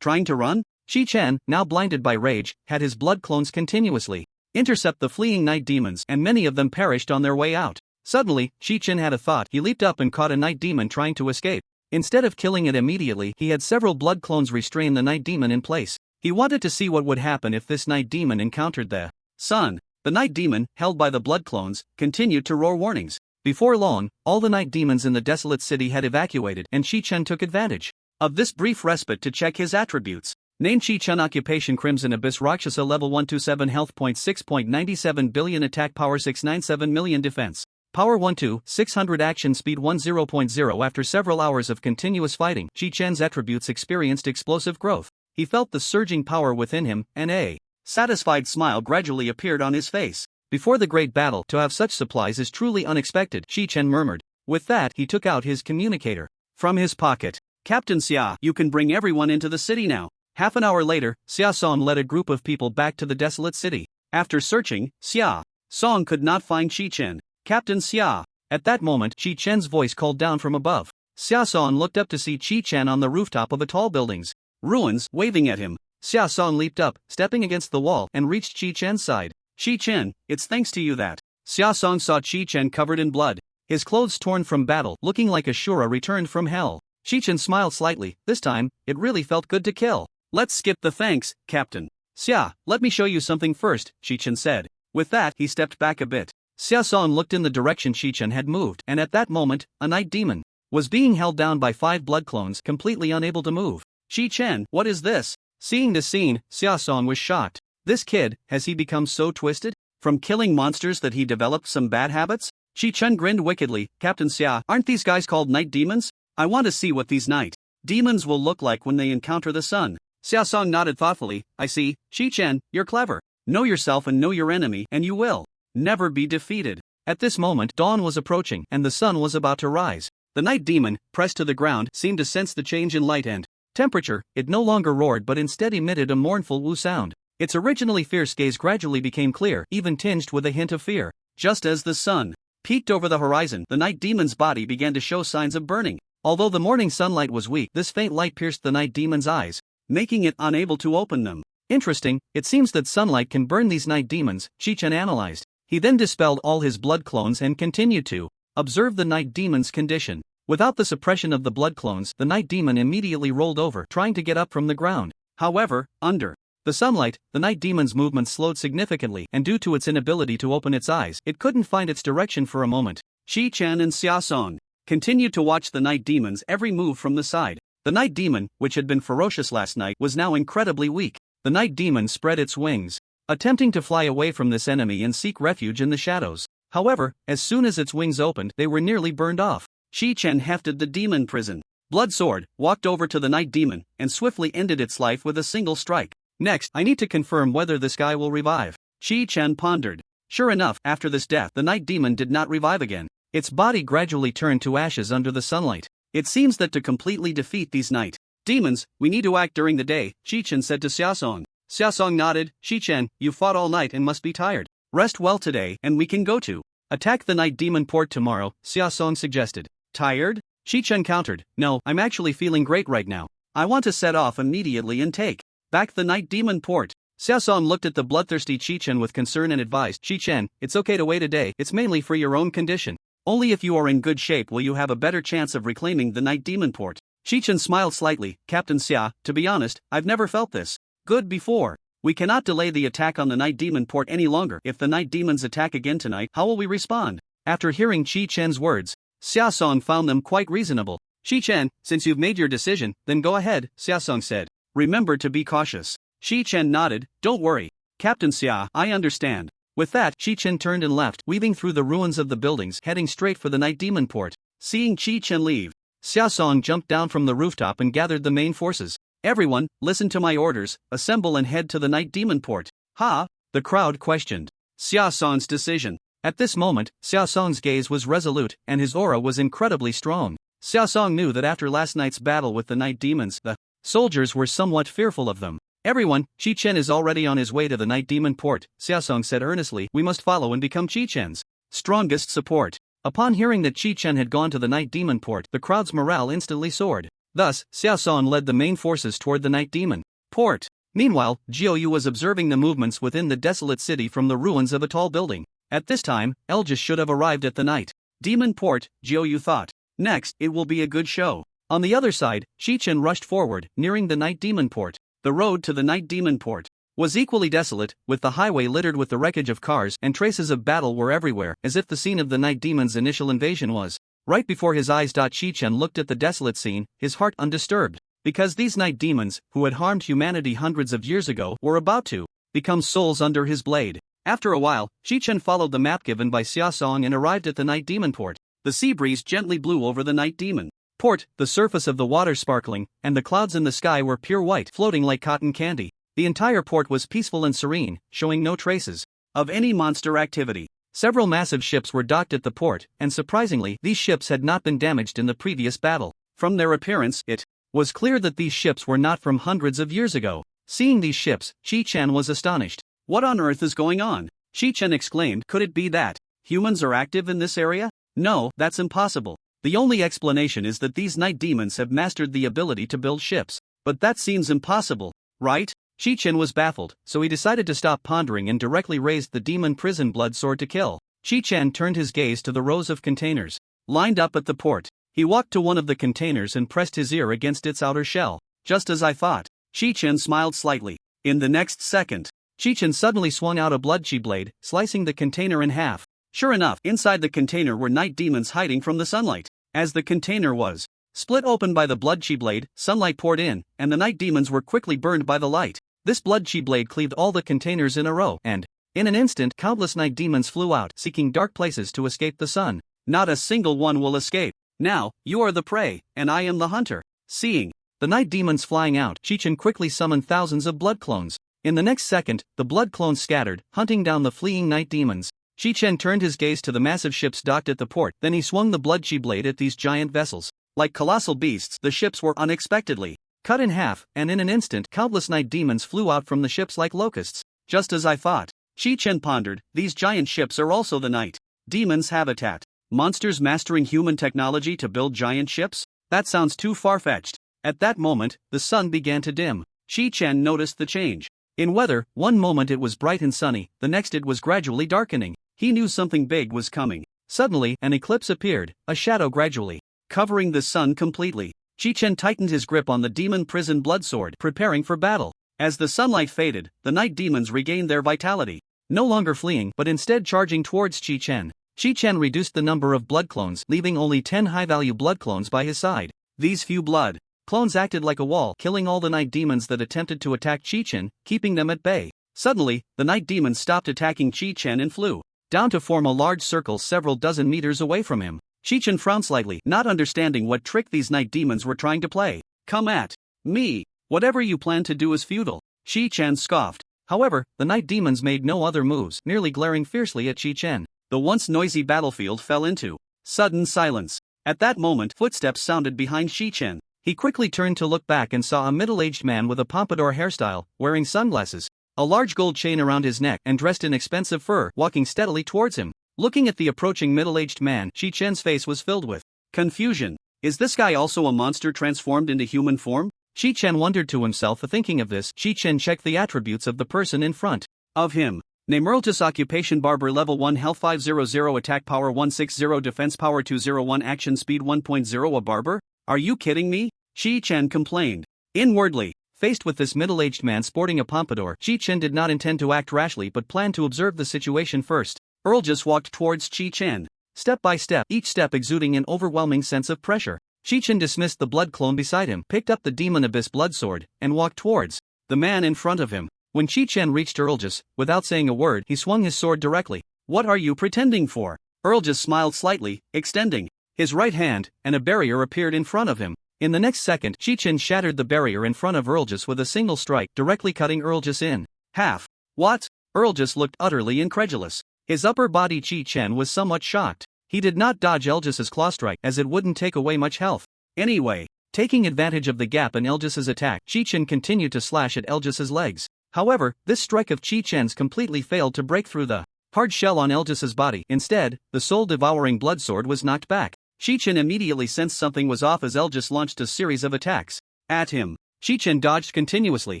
Trying to run? Shi-chan, now blinded by rage, had his blood clones continuously intercept the fleeing night demons, and many of them perished on their way out. Suddenly, Shi-chan had a thought. He leaped up and caught a night demon trying to escape. Instead of killing it immediately, he had several blood clones restrain the night demon in place. He wanted to see what would happen if this night demon encountered the sun. The night demon, held by the blood clones, continued to roar warnings. Before long, all the night demons in the desolate city had evacuated, and Shi-chan took advantage of this brief respite to check his attributes. Name: Shi-chan. Occupation: Crimson Abyss Rakshasa. Level 127. Health point 6.97 billion. Attack power 697 million. Defense power 12, 600. Action speed 10.0. After several hours of continuous fighting, Shi-chan's attributes experienced explosive growth. He felt the surging power within him, and a satisfied smile gradually appeared on his face. Before the great battle, to have such supplies is truly unexpected, Shi-chan murmured. With that, he took out his communicator from his pocket. Captain Xia, you can bring everyone into the city now. Half an hour later, Xia Song led a group of people back to the desolate city. After searching, Xia Song could not find Shi-chan. Captain Xia. At that moment, Shi-chan's voice called down from above. Xia Song looked up to see Shi-chan on the rooftop of a tall building's ruins, waving at him. Xia Song leaped up, stepping against the wall, and reached Shi-chan's side. Shi-chan, it's thanks to you that. Xia Song saw Shi-chan covered in blood, his clothes torn from battle, looking like a Shura returned from hell. Shi-chan smiled slightly. This time, it really felt good to kill. Let's skip the thanks, Captain. Xia, let me show you something first, Shi-chan said. With that, he stepped back a bit. Xia Song looked in the direction Shi-chan had moved, and at that moment, a night demon was being held down by 5 blood clones, completely unable to move. Shi-chan, what is this? Seeing the scene, Xia Song was shocked. This kid, has he become so twisted? From killing monsters that he developed some bad habits? Shi-chan grinned wickedly. Captain Xia, aren't these guys called night demons? I want to see what these night demons will look like when they encounter the sun. Xia Song nodded thoughtfully. I see. Shi-chan, you're clever. Know yourself and know your enemy, and you will never be defeated. At this moment, dawn was approaching, and the sun was about to rise. The night demon, pressed to the ground, seemed to sense the change in light and temperature. It no longer roared but instead emitted a mournful woo sound. Its originally fierce gaze gradually became clear, even tinged with a hint of fear. Just as the sun peeked over the horizon, the night demon's body began to show signs of burning. Although the morning sunlight was weak, this faint light pierced the night demon's eyes, making it unable to open them. Interesting, it seems that sunlight can burn these night demons, Chi-Chen analyzed. He then dispelled all his blood clones and continued to observe the night demon's condition. Without the suppression of the blood clones, the night demon immediately rolled over, trying to get up from the ground. However, under the sunlight, the night demon's movements slowed significantly, and due to its inability to open its eyes, it couldn't find its direction for a moment. Chi-Chen and Xiaosong continued to watch the night demon's every move from the side. The night demon, which had been ferocious last night, was now incredibly weak. The night demon spread its wings, attempting to fly away from this enemy and seek refuge in the shadows. However, as soon as its wings opened, they were nearly burned off. Chi-Chen hefted the demon prison blood sword, walked over to the night demon, and swiftly ended its life with a single strike. Next, I need to confirm whether this guy will revive. Chi-Chen pondered. Sure enough, after this death, the night demon did not revive again. Its body gradually turned to ashes under the sunlight. It seems that to completely defeat these night demons, we need to act during the day, Chi-Chen said to Xiaosong. Xiaosong nodded. Chi-Chen, you fought all night and must be tired. Rest well today, and we can go to attack the night demon port tomorrow, Xiaosong suggested. Tired? Chi-Chen countered. No, I'm actually feeling great right now. I want to set off immediately and take back the night demon port. Xiaosong looked at the bloodthirsty Chi-Chen with concern and advised, Chi-Chen, it's okay to wait a day, it's mainly for your own condition. Only if you are in good shape will you have a better chance of reclaiming the night demon port. Chi-Chen smiled slightly. Captain Xia, to be honest, I've never felt this good before. We cannot delay the attack on the night demon port any longer. If the night demons attack again tonight, how will we respond? After hearing Chi-Chen's words, Xiaosong found them quite reasonable. Chi-Chen, since you've made your decision, then go ahead, Xiaosong said. Remember to be cautious. Chi-Chen nodded. Don't worry, Captain Xia, I understand. With that, Chi-Chen turned and left, weaving through the ruins of the buildings, heading straight for the night demon port. Seeing Chi-Chen leave, Xiaosong jumped down from the rooftop and gathered the main forces. Everyone, listen to my orders, assemble and head to the night demon port. Ha? The crowd questioned Xiaosong's decision. At this moment, Xiaosong's gaze was resolute, and his aura was incredibly strong. Xiaosong knew that after last night's battle with the night demons, the soldiers were somewhat fearful of them. Everyone, Chi-Chen is already on his way to the night demon port, Xiaosong said earnestly. We must follow and become Chi-Chen's strongest support. Upon hearing that Chi-Chen had gone to the night demon port, the crowd's morale instantly soared. Thus, Xiaosong led the main forces toward the night demon port. Meanwhile, Jiu was observing the movements within the desolate city from the ruins of a tall building. At this time, Elgis should have arrived at the night demon port, Jiu thought. Next, it will be a good show. On the other side, Chi-Chen rushed forward, nearing the night demon port. The road to the night demon port was equally desolate, with the highway littered with the wreckage of cars, and traces of battle were everywhere, as if the scene of the night demon's initial invasion was right before his eyes. Chi-Chen looked at the desolate scene, his heart undisturbed, because these night demons, who had harmed humanity hundreds of years ago, were about to become souls under his blade. After a while, Chi-Chen followed the map given by Xiaosong and arrived at the night demon port. The sea breeze gently blew over the night demon port, the surface of the water sparkling, and the clouds in the sky were pure white, floating like cotton candy. The entire port was peaceful and serene, showing no traces of any monster activity. Several massive ships were docked at the port, and surprisingly, these ships had not been damaged in the previous battle. From their appearance, it was clear that these ships were not from hundreds of years ago. Seeing these ships, Chi-Chen was astonished. What on earth is going on? Chi-Chen exclaimed. Could it be that humans are active in this area? No, that's impossible. The only explanation is that these night demons have mastered the ability to build ships. But that seems impossible, right? Chi-Chen was baffled, so he decided to stop pondering and directly raised the demon prison blood sword to kill. Chi-Chen turned his gaze to the rows of containers lined up at the port. He walked to one of the containers and pressed his ear against its outer shell. Just as I thought. Chi-Chen smiled slightly. In the next second, Chi-Chen suddenly swung out a blood chi blade, slicing the container in half. Sure enough, inside the container were night demons hiding from the sunlight. As the container was split open by the blood chi blade, sunlight poured in, and the night demons were quickly burned by the light. This blood chi blade cleaved all the containers in a row, and in an instant, countless night demons flew out, seeking dark places to escape the sun. Not a single one will escape. Now, you are the prey, and I am the hunter. Seeing the night demons flying out, Chi-Chen quickly summoned thousands of blood clones. In the next second, the blood clones scattered, hunting down the fleeing night demons. Chi-Chen turned his gaze to the massive ships docked at the port, then he swung the blood chi blade at these giant vessels. Like colossal beasts, the ships were unexpectedly cut in half, and in an instant countless night demons flew out from the ships like locusts. Just as I thought. Chi-Chen pondered, these giant ships are also the night demons' habitat. Monsters mastering human technology to build giant ships? That sounds too far-fetched. At that moment, the sun began to dim. Chi-Chen noticed the change. In weather, one moment it was bright and sunny, the next it was gradually darkening. He knew something big was coming. Suddenly, an eclipse appeared, a shadow gradually covering the sun completely. Chi-Chen tightened his grip on the demon prison bloodsword, preparing for battle. As the sunlight faded, the night demons regained their vitality. No longer fleeing but instead charging towards Chi-Chen. Chi-Chen reduced the number of blood clones, leaving only 10 high-value blood clones by his side. These few blood clones acted like a wall, killing all the night demons that attempted to attack Chi-Chen, keeping them at bay. Suddenly, the night demons stopped attacking Chi-Chen and flew down to form a large circle several dozen meters away from him. Chi-Chen frowned slightly, not understanding what trick these night demons were trying to play. Come at me. Whatever you plan to do is futile. Chi-Chen scoffed. However, the night demons made no other moves, merely glaring fiercely at Chi-Chen. The once noisy battlefield fell into sudden silence. At that moment, footsteps sounded behind Chi-Chen. He quickly turned to look back and saw a middle-aged man with a pompadour hairstyle, wearing sunglasses, a large gold chain around his neck, and dressed in expensive fur, walking steadily towards him. Looking at the approaching middle-aged man, Chi-Chen's face was filled with confusion. Is this guy also a monster transformed into human form? Chi-Chen wondered to himself. Thinking of this, Chi-Chen checked the attributes of the person in front of him. Name: Earltus, occupation barber, level 1, health 500, attack power 160, defense power 201, action speed 1.0. A barber? Are you kidding me? Chi-Chen complained inwardly. Faced with this middle-aged man sporting a pompadour, Chi-Chen did not intend to act rashly but planned to observe the situation first. Earltus walked towards Chi-Chen, step by step, each step exuding an overwhelming sense of pressure. Chi-Chen dismissed the blood clone beside him, picked up the Demon Abyss blood sword, and walked towards the man in front of him. When Chi-Chen reached Earltus, without saying a word, he swung his sword directly. What are you pretending for? Earltus smiled slightly, extending his right hand, and a barrier appeared in front of him. In the next second, Chi-Chen shattered the barrier in front of Earltus with a single strike, directly cutting Earltus in half. What? Earltus looked utterly incredulous. His upper body. Chi-Chen was somewhat shocked. He did not dodge Earltus's claw strike, as it wouldn't take away much health. Anyway, taking advantage of the gap in Earltus's attack, Chi-Chen continued to slash at Earltus's legs. However, this strike of Chi-Chen's completely failed to break through the hard shell on Earltus's body. Instead, the soul-devouring blood sword was knocked back. Chi-Chen immediately sensed something was off as Earltus launched a series of attacks at him. Chi-Chen dodged continuously,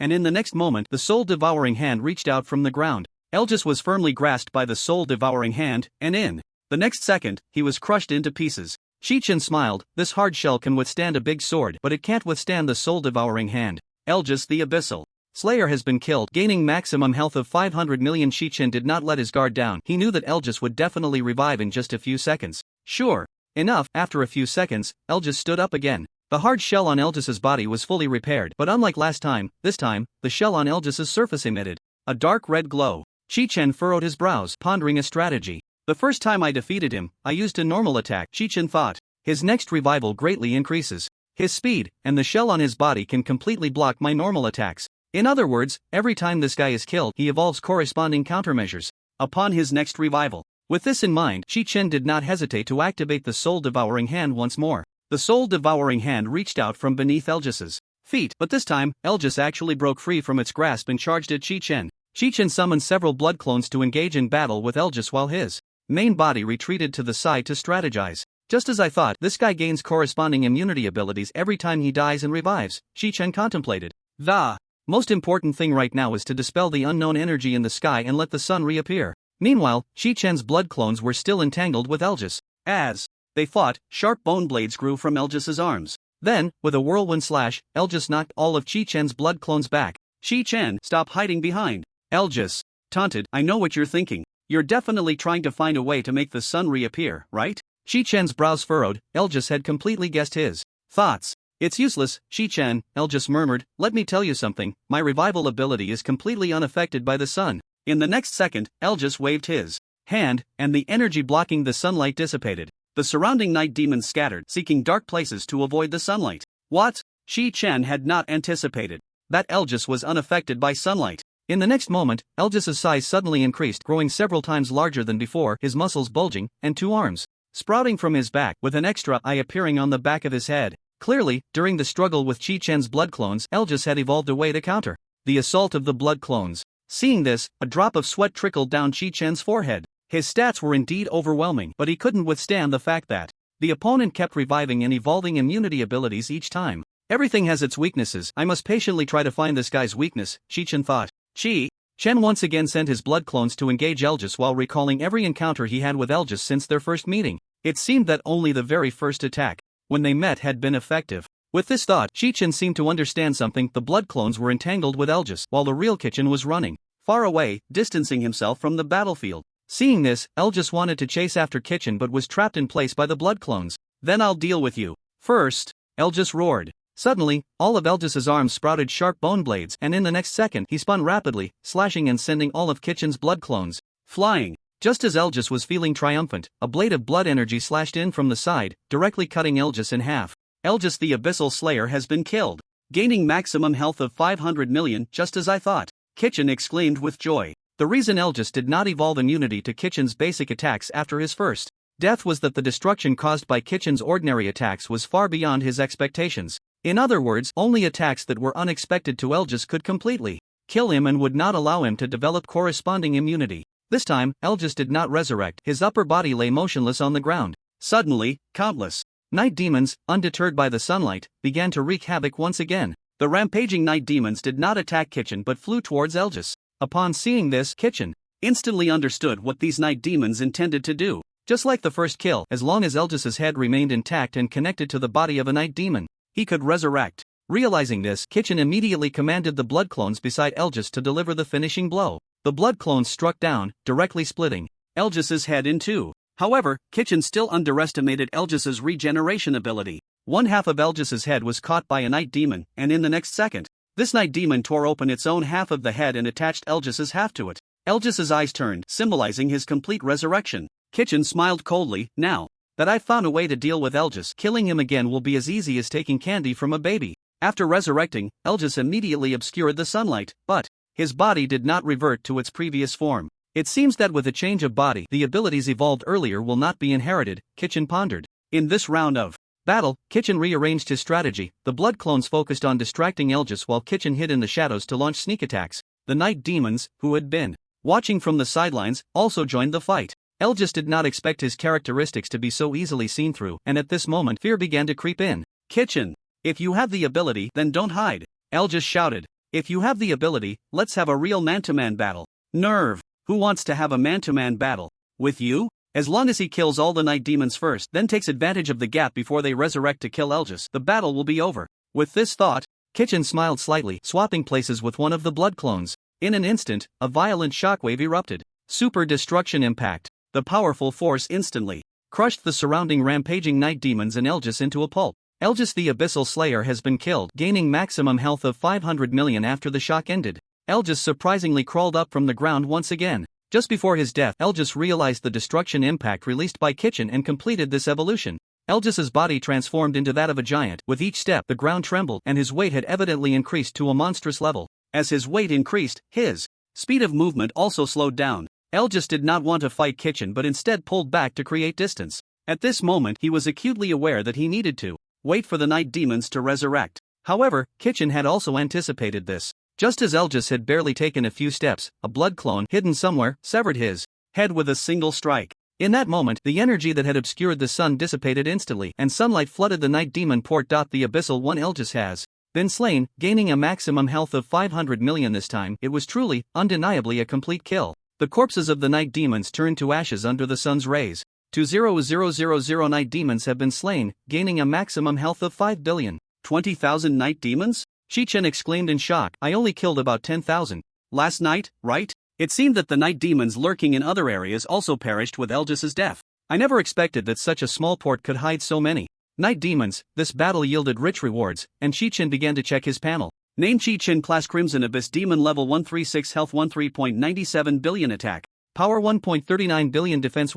and in the next moment, the soul-devouring hand reached out from the ground. Earltus was firmly grasped by the soul-devouring hand, and in the next second, he was crushed into pieces. Chi-Chen smiled. This hard shell can withstand a big sword, but it can't withstand the soul-devouring hand. Earltus the Abyssal Slayer has been killed, gaining maximum health of 500 million. Chi-Chen did not let his guard down. He knew that Earltus would definitely revive in just a few seconds. Sure enough, after a few seconds, Earltus stood up again. The hard shell on Earltus's body was fully repaired, but unlike last time, this time, the shell on Earltus's surface emitted a dark red glow. Chi-Chen furrowed his brows, pondering a strategy. The first time I defeated him, I used a normal attack, Chi-Chen thought. His next revival greatly increases his speed, and the shell on his body can completely block my normal attacks. In other words, every time this guy is killed, he evolves corresponding countermeasures upon his next revival. With this in mind, Chi-Chen did not hesitate to activate the soul-devouring hand once more. The soul-devouring hand reached out from beneath Earltus's feet, but this time, Earltus actually broke free from its grasp and charged at Chi-Chen. Chi-Chen summoned several blood clones to engage in battle with Earltus while his main body retreated to the side to strategize. Just as I thought, this guy gains corresponding immunity abilities every time he dies and revives, Chi-Chen contemplated. The most important thing right now is to dispel the unknown energy in the sky and let the sun reappear. Meanwhile, Chi-Chen's blood clones were still entangled with Earltus. As they fought, sharp bone blades grew from Earltus's arms. Then, with a whirlwind slash, Earltus knocked all of Chi-Chen's blood clones back. Chi-Chen, stop hiding behind. Earltus taunted, I know what you're thinking. You're definitely trying to find a way to make the sun reappear, right? Chi-Chen's brows furrowed. Earltus had completely guessed his thoughts. It's useless, Chi-Chen, Earltus murmured. Let me tell you something, my revival ability is completely unaffected by the sun. In the next second, Earltus waved his hand, and the energy blocking the sunlight dissipated. The surrounding night demons scattered, seeking dark places to avoid the sunlight. What? Chi-Chen had not anticipated that Earltus was unaffected by sunlight. In the next moment, Earltus's size suddenly increased, growing several times larger than before, his muscles bulging, and two arms sprouting from his back, with an extra eye appearing on the back of his head. Clearly, during the struggle with Chi Chen's blood clones, Elgis had evolved a way to counter the assault of the blood clones. Seeing this, a drop of sweat trickled down Chi Chen's forehead. His stats were indeed overwhelming, but he couldn't withstand the fact that the opponent kept reviving and evolving immunity abilities each time. Everything has its weaknesses. I must patiently try to find this guy's weakness, Chi Chen thought. Chi Chen once again sent his blood clones to engage Elgis while recalling every encounter he had with Elgis since their first meeting. It seemed that only the very first attack, when they met, had been effective. With this thought, Chi Chen seemed to understand something. The blood clones were entangled with Elgis, while the real Kitchen was running far away, distancing himself from the battlefield. Seeing this, Elgis wanted to chase after Kitchen but was trapped in place by the blood clones. Then I'll deal with you first, Elgis roared. Suddenly, all of Elgis's arms sprouted sharp bone blades, and in the next second he spun rapidly, slashing and sending all of Kitchen's blood clones flying. Just as Elgis was feeling triumphant, a blade of blood energy slashed in from the side, directly cutting Elgis in half. Elgis the Abyssal Slayer has been killed, gaining maximum health of 500 million, just as I thought, Kitchen exclaimed with joy. The reason Elgis did not evolve immunity to Kitchen's basic attacks after his first death was that the destruction caused by Kitchen's ordinary attacks was far beyond his expectations. In other words, only attacks that were unexpected to Elgis could completely kill him and would not allow him to develop corresponding immunity. This time, Elgis did not resurrect. His upper body lay motionless on the ground. Suddenly, countless night demons, undeterred by the sunlight, began to wreak havoc once again. The rampaging night demons did not attack Kitchen but flew towards Elgis. Upon seeing this, Kitchen instantly understood what these night demons intended to do. Just like the first kill, as long as Elgis's head remained intact and connected to the body of a night demon, he could resurrect. Realizing this, Kitchen immediately commanded the blood clones beside Elgis to deliver the finishing blow. The blood clones struck down, directly splitting Elgis's head in two. However, Kitchen still underestimated Elgis's regeneration ability. One half of Elgis's head was caught by a night demon, and in the next second, this night demon tore open its own half of the head and attached Elgis's half to it. Elgis's eyes turned, symbolizing his complete resurrection. Kitchen smiled coldly. Now that I've found a way to deal with Elgis, killing him again will be as easy as taking candy from a baby. After resurrecting, Elgis immediately obscured the sunlight, but his body did not revert to its previous form. It seems that with a change of body, the abilities evolved earlier will not be inherited, Kitchen pondered. In this round of battle, Kitchen rearranged his strategy. The blood clones focused on distracting Elgis while Kitchen hid in the shadows to launch sneak attacks. The night demons, who had been watching from the sidelines, also joined the fight. Elgis did not expect his characteristics to be so easily seen through, and at this moment fear began to creep in. Kitchen, if you have the ability, then don't hide, Elgis shouted. If you have the ability, let's have a real man-to-man battle. Nerve. Who wants to have a man-to-man battle with you? As long as he kills all the night demons first, then takes advantage of the gap before they resurrect to kill Elgis, the battle will be over. With this thought, Kitchen smiled slightly, swapping places with one of the blood clones. In an instant, a violent shockwave erupted. Super destruction impact. The powerful force instantly crushed the surrounding rampaging night demons and Elgis into a pulp. Elgis the Abyssal Slayer has been killed, gaining maximum health of 500 million after the shock ended. Elgis surprisingly crawled up from the ground once again. Just before his death, Elgis realized the destruction impact released by Kitchen and completed this evolution. Elgis's body transformed into that of a giant. With each step, the ground trembled, and his weight had evidently increased to a monstrous level. As his weight increased, his speed of movement also slowed down. Elgis did not want to fight Kitchen but instead pulled back to create distance. At this moment, he was acutely aware that he needed to wait for the night demons to resurrect. However, Kitchen had also anticipated this. Just as Elgis had barely taken a few steps, a blood clone, hidden somewhere, severed his head with a single strike. In that moment, the energy that had obscured the sun dissipated instantly, and sunlight flooded the night demon port. The Abyssal One Elgis has been slain, gaining a maximum health of 500 million this time. It was truly, undeniably a complete kill. The corpses of the night demons turned to ashes under the sun's rays. 200,000 night demons have been slain, gaining a maximum health of 5 billion. 20,000 night demons? Chi Chen exclaimed in shock. I only killed about 10,000. Last night, right? It seemed that the night demons lurking in other areas also perished with Elgis's death. I never expected that such a small port could hide so many night demons. This battle yielded rich rewards, and Chi Chen began to check his panel. Name: Chi Chen, class Crimson Abyss, demon level 136, health 13.97 billion, attack power 1.39 billion, defense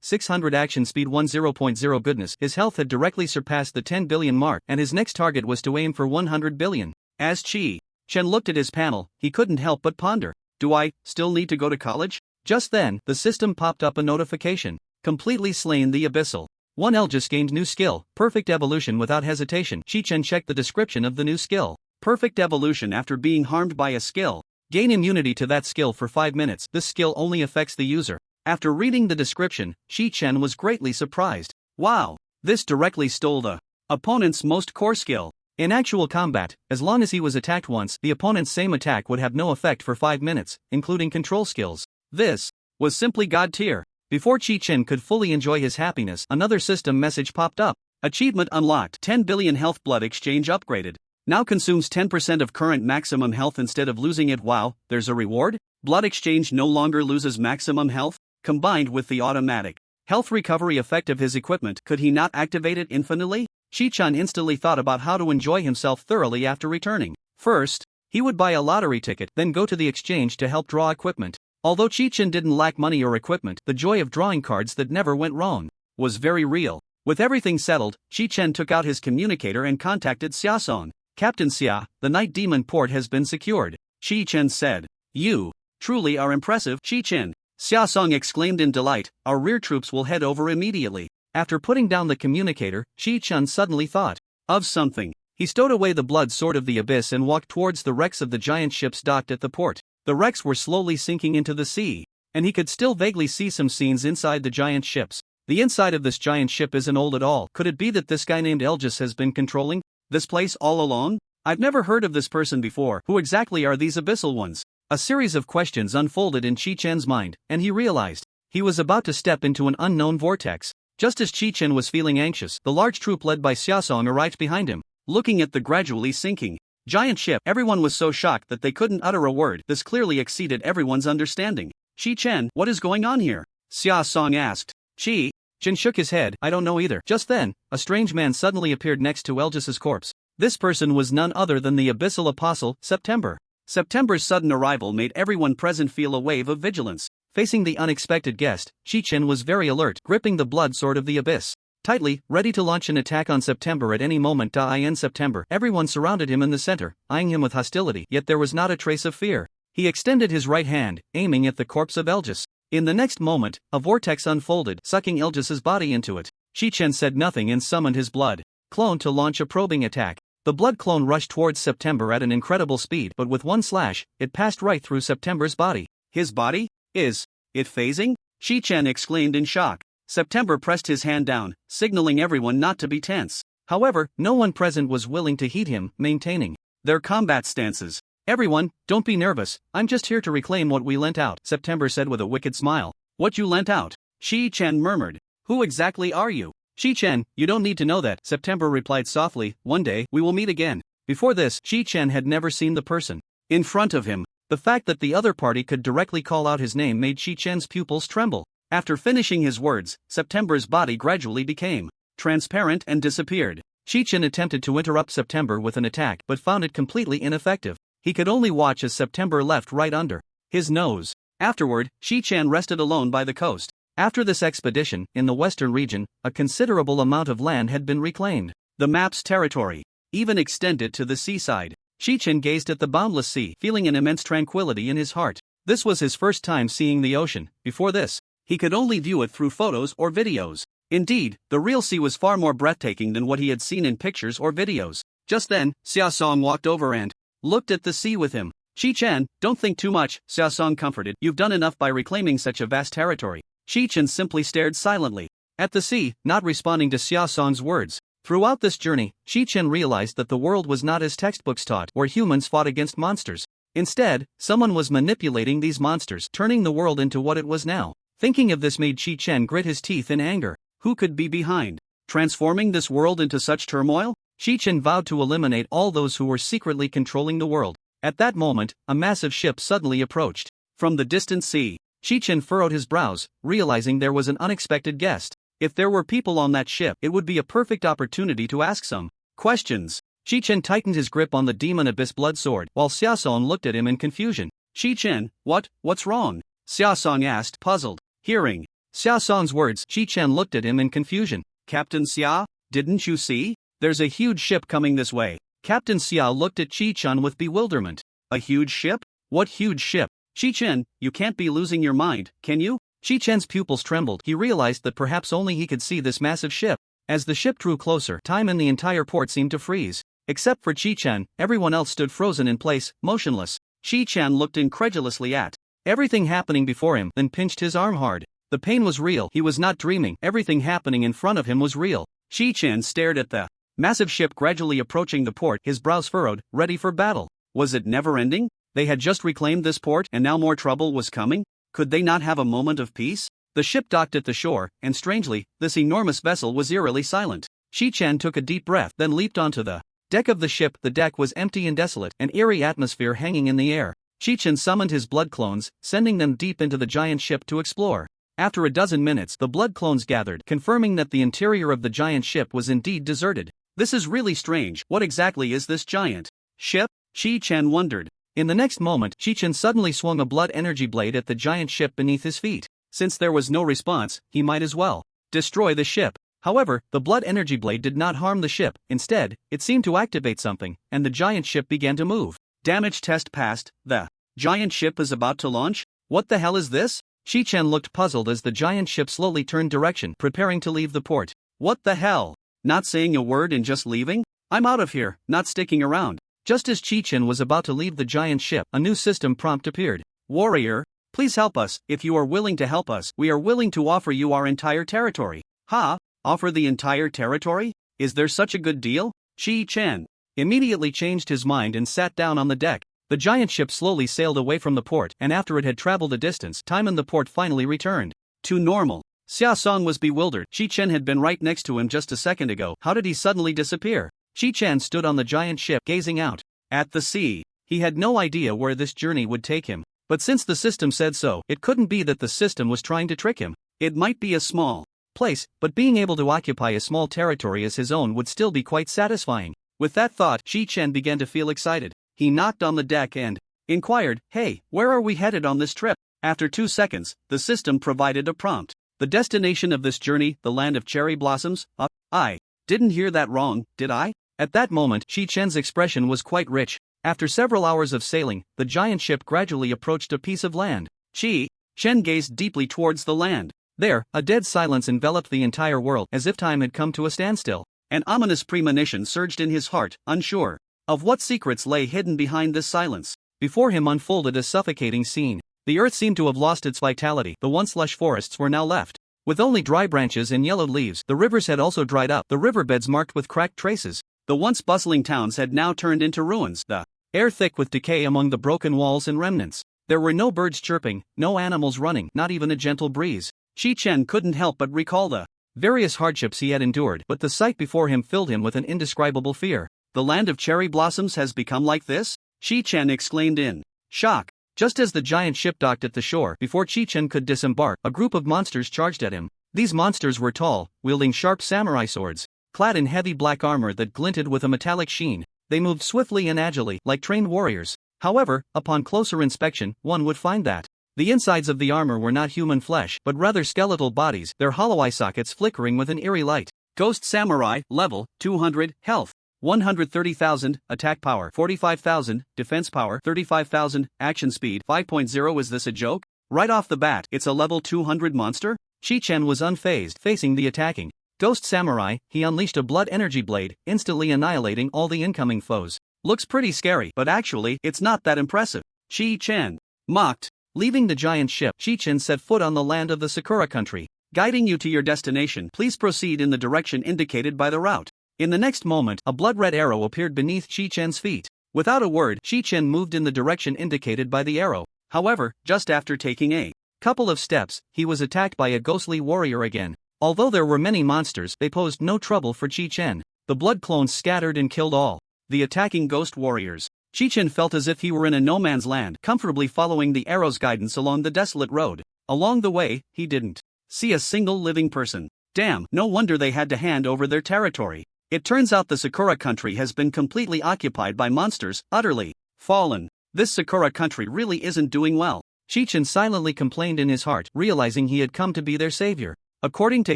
600, action speed 10.0. Goodness, his health had directly surpassed the 10 billion mark, and his next target was to aim for 100 billion. As Chi Chen looked at his panel, he couldn't help but ponder. Do I still need to go to college? Just then, the system popped up a notification. Completely slain the Abyssal 1 Elgis gained new skill, perfect evolution without hesitation. Chi-Chen checked the description of the new skill. Perfect evolution after being harmed by a skill. Gain immunity to that skill for 5 minutes. This skill only affects the user. After reading the description, Chi-Chen was greatly surprised. Wow! This directly stole the opponent's most core skill. In actual combat, as long as he was attacked once, the opponent's same attack would have no effect for 5 minutes, including control skills. This was simply god tier. Before Chi-Chen could fully enjoy his happiness, another system message popped up. Achievement unlocked. 10 billion health blood exchange upgraded. Now consumes 10% of current maximum health instead of losing it. Wow, there's a reward? Blood exchange no longer loses maximum health, combined with the automatic health recovery effect of his equipment. Could he not activate it infinitely? Chi-Chen instantly thought about how to enjoy himself thoroughly after returning. First, he would buy a lottery ticket, then go to the exchange to help draw equipment. Although Chi-Chen didn't lack money or equipment, the joy of drawing cards that never went wrong was very real. With everything settled, Chi-Chen took out his communicator and contacted Xiaosong. Captain Xia, the Night Demon port has been secured. Chi-Chen said. You truly are impressive, Chi-Chen. Xiaosong exclaimed in delight. Our rear troops will head over immediately. After putting down the communicator, Chi-Chen suddenly thought of something. He stowed away the blood sword of the abyss and walked towards the wrecks of the giant ships docked at the port. The wrecks were slowly sinking into the sea, and he could still vaguely see some scenes inside the giant ships. The inside of this giant ship isn't old at all. Could it be that this guy named Elgis has been controlling this place all along? I've never heard of this person before. Who exactly are these abyssal ones? A series of questions unfolded in Chi-Chen's mind, and he realized he was about to step into an unknown vortex. Just as Chi-Chen was feeling anxious, the large troop led by Xiaosong arrived behind him. Looking at the gradually sinking giant ship, everyone was so shocked that they couldn't utter a word. This clearly exceeded everyone's understanding. Chi-Chen, what is going on here? Xiaosong asked. Chi-Chen shook his head. I don't know either. Just then, a strange man suddenly appeared next to Elgis's corpse. This person was none other than the abyssal apostle, September. September's sudden arrival made everyone present feel a wave of vigilance. Facing the unexpected guest, Chi-Chen was very alert, gripping the blood sword of the abyss tightly, ready to launch an attack on September at any moment. In September, everyone surrounded him in the center, eyeing him with hostility, yet there was not a trace of fear. He extended his right hand, aiming at the corpse of Elgis. In the next moment, a vortex unfolded, sucking Elgis's body into it. Chi-Chen said nothing and summoned his blood clone to launch a probing attack. The blood clone rushed towards September at an incredible speed, but with one slash, it passed right through September's body. His body? Is it phasing? Chi-Chen exclaimed in shock. September pressed his hand down, signaling everyone not to be tense. However, no one present was willing to heed him, maintaining their combat stances. Everyone, don't be nervous, I'm just here to reclaim what we lent out, September said with a wicked smile. What you lent out? Chi-Chen murmured. Who exactly are you? Chi-Chen, you don't need to know that, September replied softly. One day, we will meet again. Before this, Chi-Chen had never seen the person in front of him. The fact that the other party could directly call out his name made Chi-Chen's pupils tremble. After finishing his words, September's body gradually became transparent and disappeared. Chi-Chen attempted to interrupt September with an attack but found it completely ineffective. He could only watch as September left right under his nose. Afterward, Chi-Chen rested alone by the coast. After this expedition, in the western region, a considerable amount of land had been reclaimed. The map's territory even extended to the seaside. Chi-Chen gazed at the boundless sea, feeling an immense tranquility in his heart. This was his first time seeing the ocean. Before this, he could only view it through photos or videos. Indeed, the real sea was far more breathtaking than what he had seen in pictures or videos. Just then, Xiaosong walked over and looked at the sea with him. Chi-Chen, don't think too much, Xiaosong comforted. You've done enough by reclaiming such a vast territory. Chi-Chen simply stared silently at the sea, not responding to Xiaosong's words. Throughout this journey, Chi-Chen realized that the world was not as textbooks taught, where humans fought against monsters. Instead, someone was manipulating these monsters, turning the world into what it was now. Thinking of this made Chi-Chen grit his teeth in anger. Who could be behind transforming this world into such turmoil? Chi-Chen vowed to eliminate all those who were secretly controlling the world. At that moment, a massive ship suddenly approached from the distant sea. Chi-Chen furrowed his brows, realizing there was an unexpected guest. If there were people on that ship, it would be a perfect opportunity to ask some questions. Chi-Chen tightened his grip on the demon abyss blood sword, while Xiaosong looked at him in confusion. Chi-Chen, what's wrong? Xiaosong asked, puzzled. Hearing Xiaosong's words, Chi-Chen looked at him in confusion. Captain Xia, didn't you see? There's a huge ship coming this way. Captain Xia looked at Chi-Chen with bewilderment. A huge ship? What huge ship? Chi-Chen, you can't be losing your mind, can you? Chi-Chen's pupils trembled. He realized that perhaps only he could see this massive ship. As the ship drew closer, time in the entire port seemed to freeze. Except for Chi-Chen, everyone else stood frozen in place, motionless. Chi-Chen looked incredulously at everything happening before him, then pinched his arm hard. The pain was real. He was not dreaming. Everything happening in front of him was real. Chi-Chen stared at the massive ship gradually approaching the port, his brows furrowed, ready for battle. Was it never ending? They had just reclaimed this port, and now more trouble was coming? Could they not have a moment of peace? The ship docked at the shore, and strangely, this enormous vessel was eerily silent. Chi-Chen took a deep breath, then leaped onto the deck of the ship. The deck was empty and desolate, an eerie atmosphere hanging in the air. Chi-Chen summoned his blood clones, sending them deep into the giant ship to explore. After a dozen minutes, the blood clones gathered, confirming that the interior of the giant ship was indeed deserted. This is really strange. What exactly is this giant ship? Chi-Chen wondered. In the next moment, Chi-Chen suddenly swung a blood energy blade at the giant ship beneath his feet. Since there was no response, he might as well destroy the ship. However, the blood energy blade did not harm the ship. Instead, it seemed to activate something, and the giant ship began to move. Damage test passed. The giant ship is about to launch? What the hell is this? Chi-Chen looked puzzled as the giant ship slowly turned direction, preparing to leave the port. What the hell? Not saying a word and just leaving? I'm out of here, not sticking around. Just as Chi-Chen was about to leave the giant ship, a new system prompt appeared. Warrior, please help us. If you are willing to help us, we are willing to offer you our entire territory. Ha? Offer the entire territory? Is there such a good deal? Chi-Chen immediately changed his mind and sat down on the deck. The giant ship slowly sailed away from the port, and after it had traveled a distance, time in the port finally returned to normal. Xia Song was bewildered. Chi-Chen had been right next to him just a second ago. How did he suddenly disappear? Chi-Chen stood on the giant ship, gazing out at the sea. He had no idea where this journey would take him. But since the system said so, it couldn't be that the system was trying to trick him. It might be a small place, but being able to occupy a small territory as his own would still be quite satisfying. With that thought, Chi-Chen began to feel excited. He knocked on the deck and inquired, "Hey, where are we headed on this trip?" After 2 seconds, the system provided a prompt. The destination of this journey, the land of cherry blossoms. I didn't hear that wrong, did I? At that moment, Chi-Chen's expression was quite rich. After several hours of sailing, the giant ship gradually approached a piece of land. Chi-Chen gazed deeply towards the land. There, a dead silence enveloped the entire world, as if time had come to a standstill. An ominous premonition surged in his heart, unsure of what secrets lay hidden behind this silence. Before him unfolded a suffocating scene. The earth seemed to have lost its vitality. The once lush forests were now left with only dry branches and yellowed leaves. The rivers had also dried up, the riverbeds marked with cracked traces. The once bustling towns had now turned into ruins, the air thick with decay among the broken walls and remnants. There were no birds chirping, no animals running, not even a gentle breeze. Chi-Chen couldn't help but recall the various hardships he had endured, but the sight before him filled him with an indescribable fear. The land of cherry blossoms has become like this? Chi-Chen exclaimed in shock. Just as the giant ship docked at the shore, before Chi-Chen could disembark, a group of monsters charged at him. These monsters were tall, wielding sharp samurai swords. Clad in heavy black armor that glinted with a metallic sheen, they moved swiftly and agilely, like trained warriors. However, upon closer inspection, one would find that the insides of the armor were not human flesh, but rather skeletal bodies, their hollow eye sockets flickering with an eerie light. Ghost Samurai, level 200, health 130,000, attack power 45,000, defense power 35,000, action speed 5.0. Is this a joke? Right off the bat, it's a level 200 monster? Chi-Chen was unfazed, facing the attacking Ghost Samurai. He unleashed a blood energy blade, instantly annihilating all the incoming foes. Looks pretty scary, but actually, it's not that impressive. Chi-Chen mocked. Leaving the giant ship, Chi-Chen set foot on the land of the Sakura country. Guiding you to your destination, please proceed in the direction indicated by the route. In the next moment, a blood-red arrow appeared beneath Chi-Chen's feet. Without a word, Chi-Chen moved in the direction indicated by the arrow. However, just after taking a couple of steps, he was attacked by a ghostly warrior again. Although there were many monsters, they posed no trouble for Chi-Chen. The blood clones scattered and killed all the attacking ghost warriors. Chi-Chen felt as if he were in a no-man's land, comfortably following the arrow's guidance along the desolate road. Along the way, he didn't see a single living person. Damn, no wonder they had to hand over their territory. It turns out the Sakura country has been completely occupied by monsters, utterly fallen. This Sakura country really isn't doing well. Chi-Chen silently complained in his heart, realizing he had come to be their savior. According to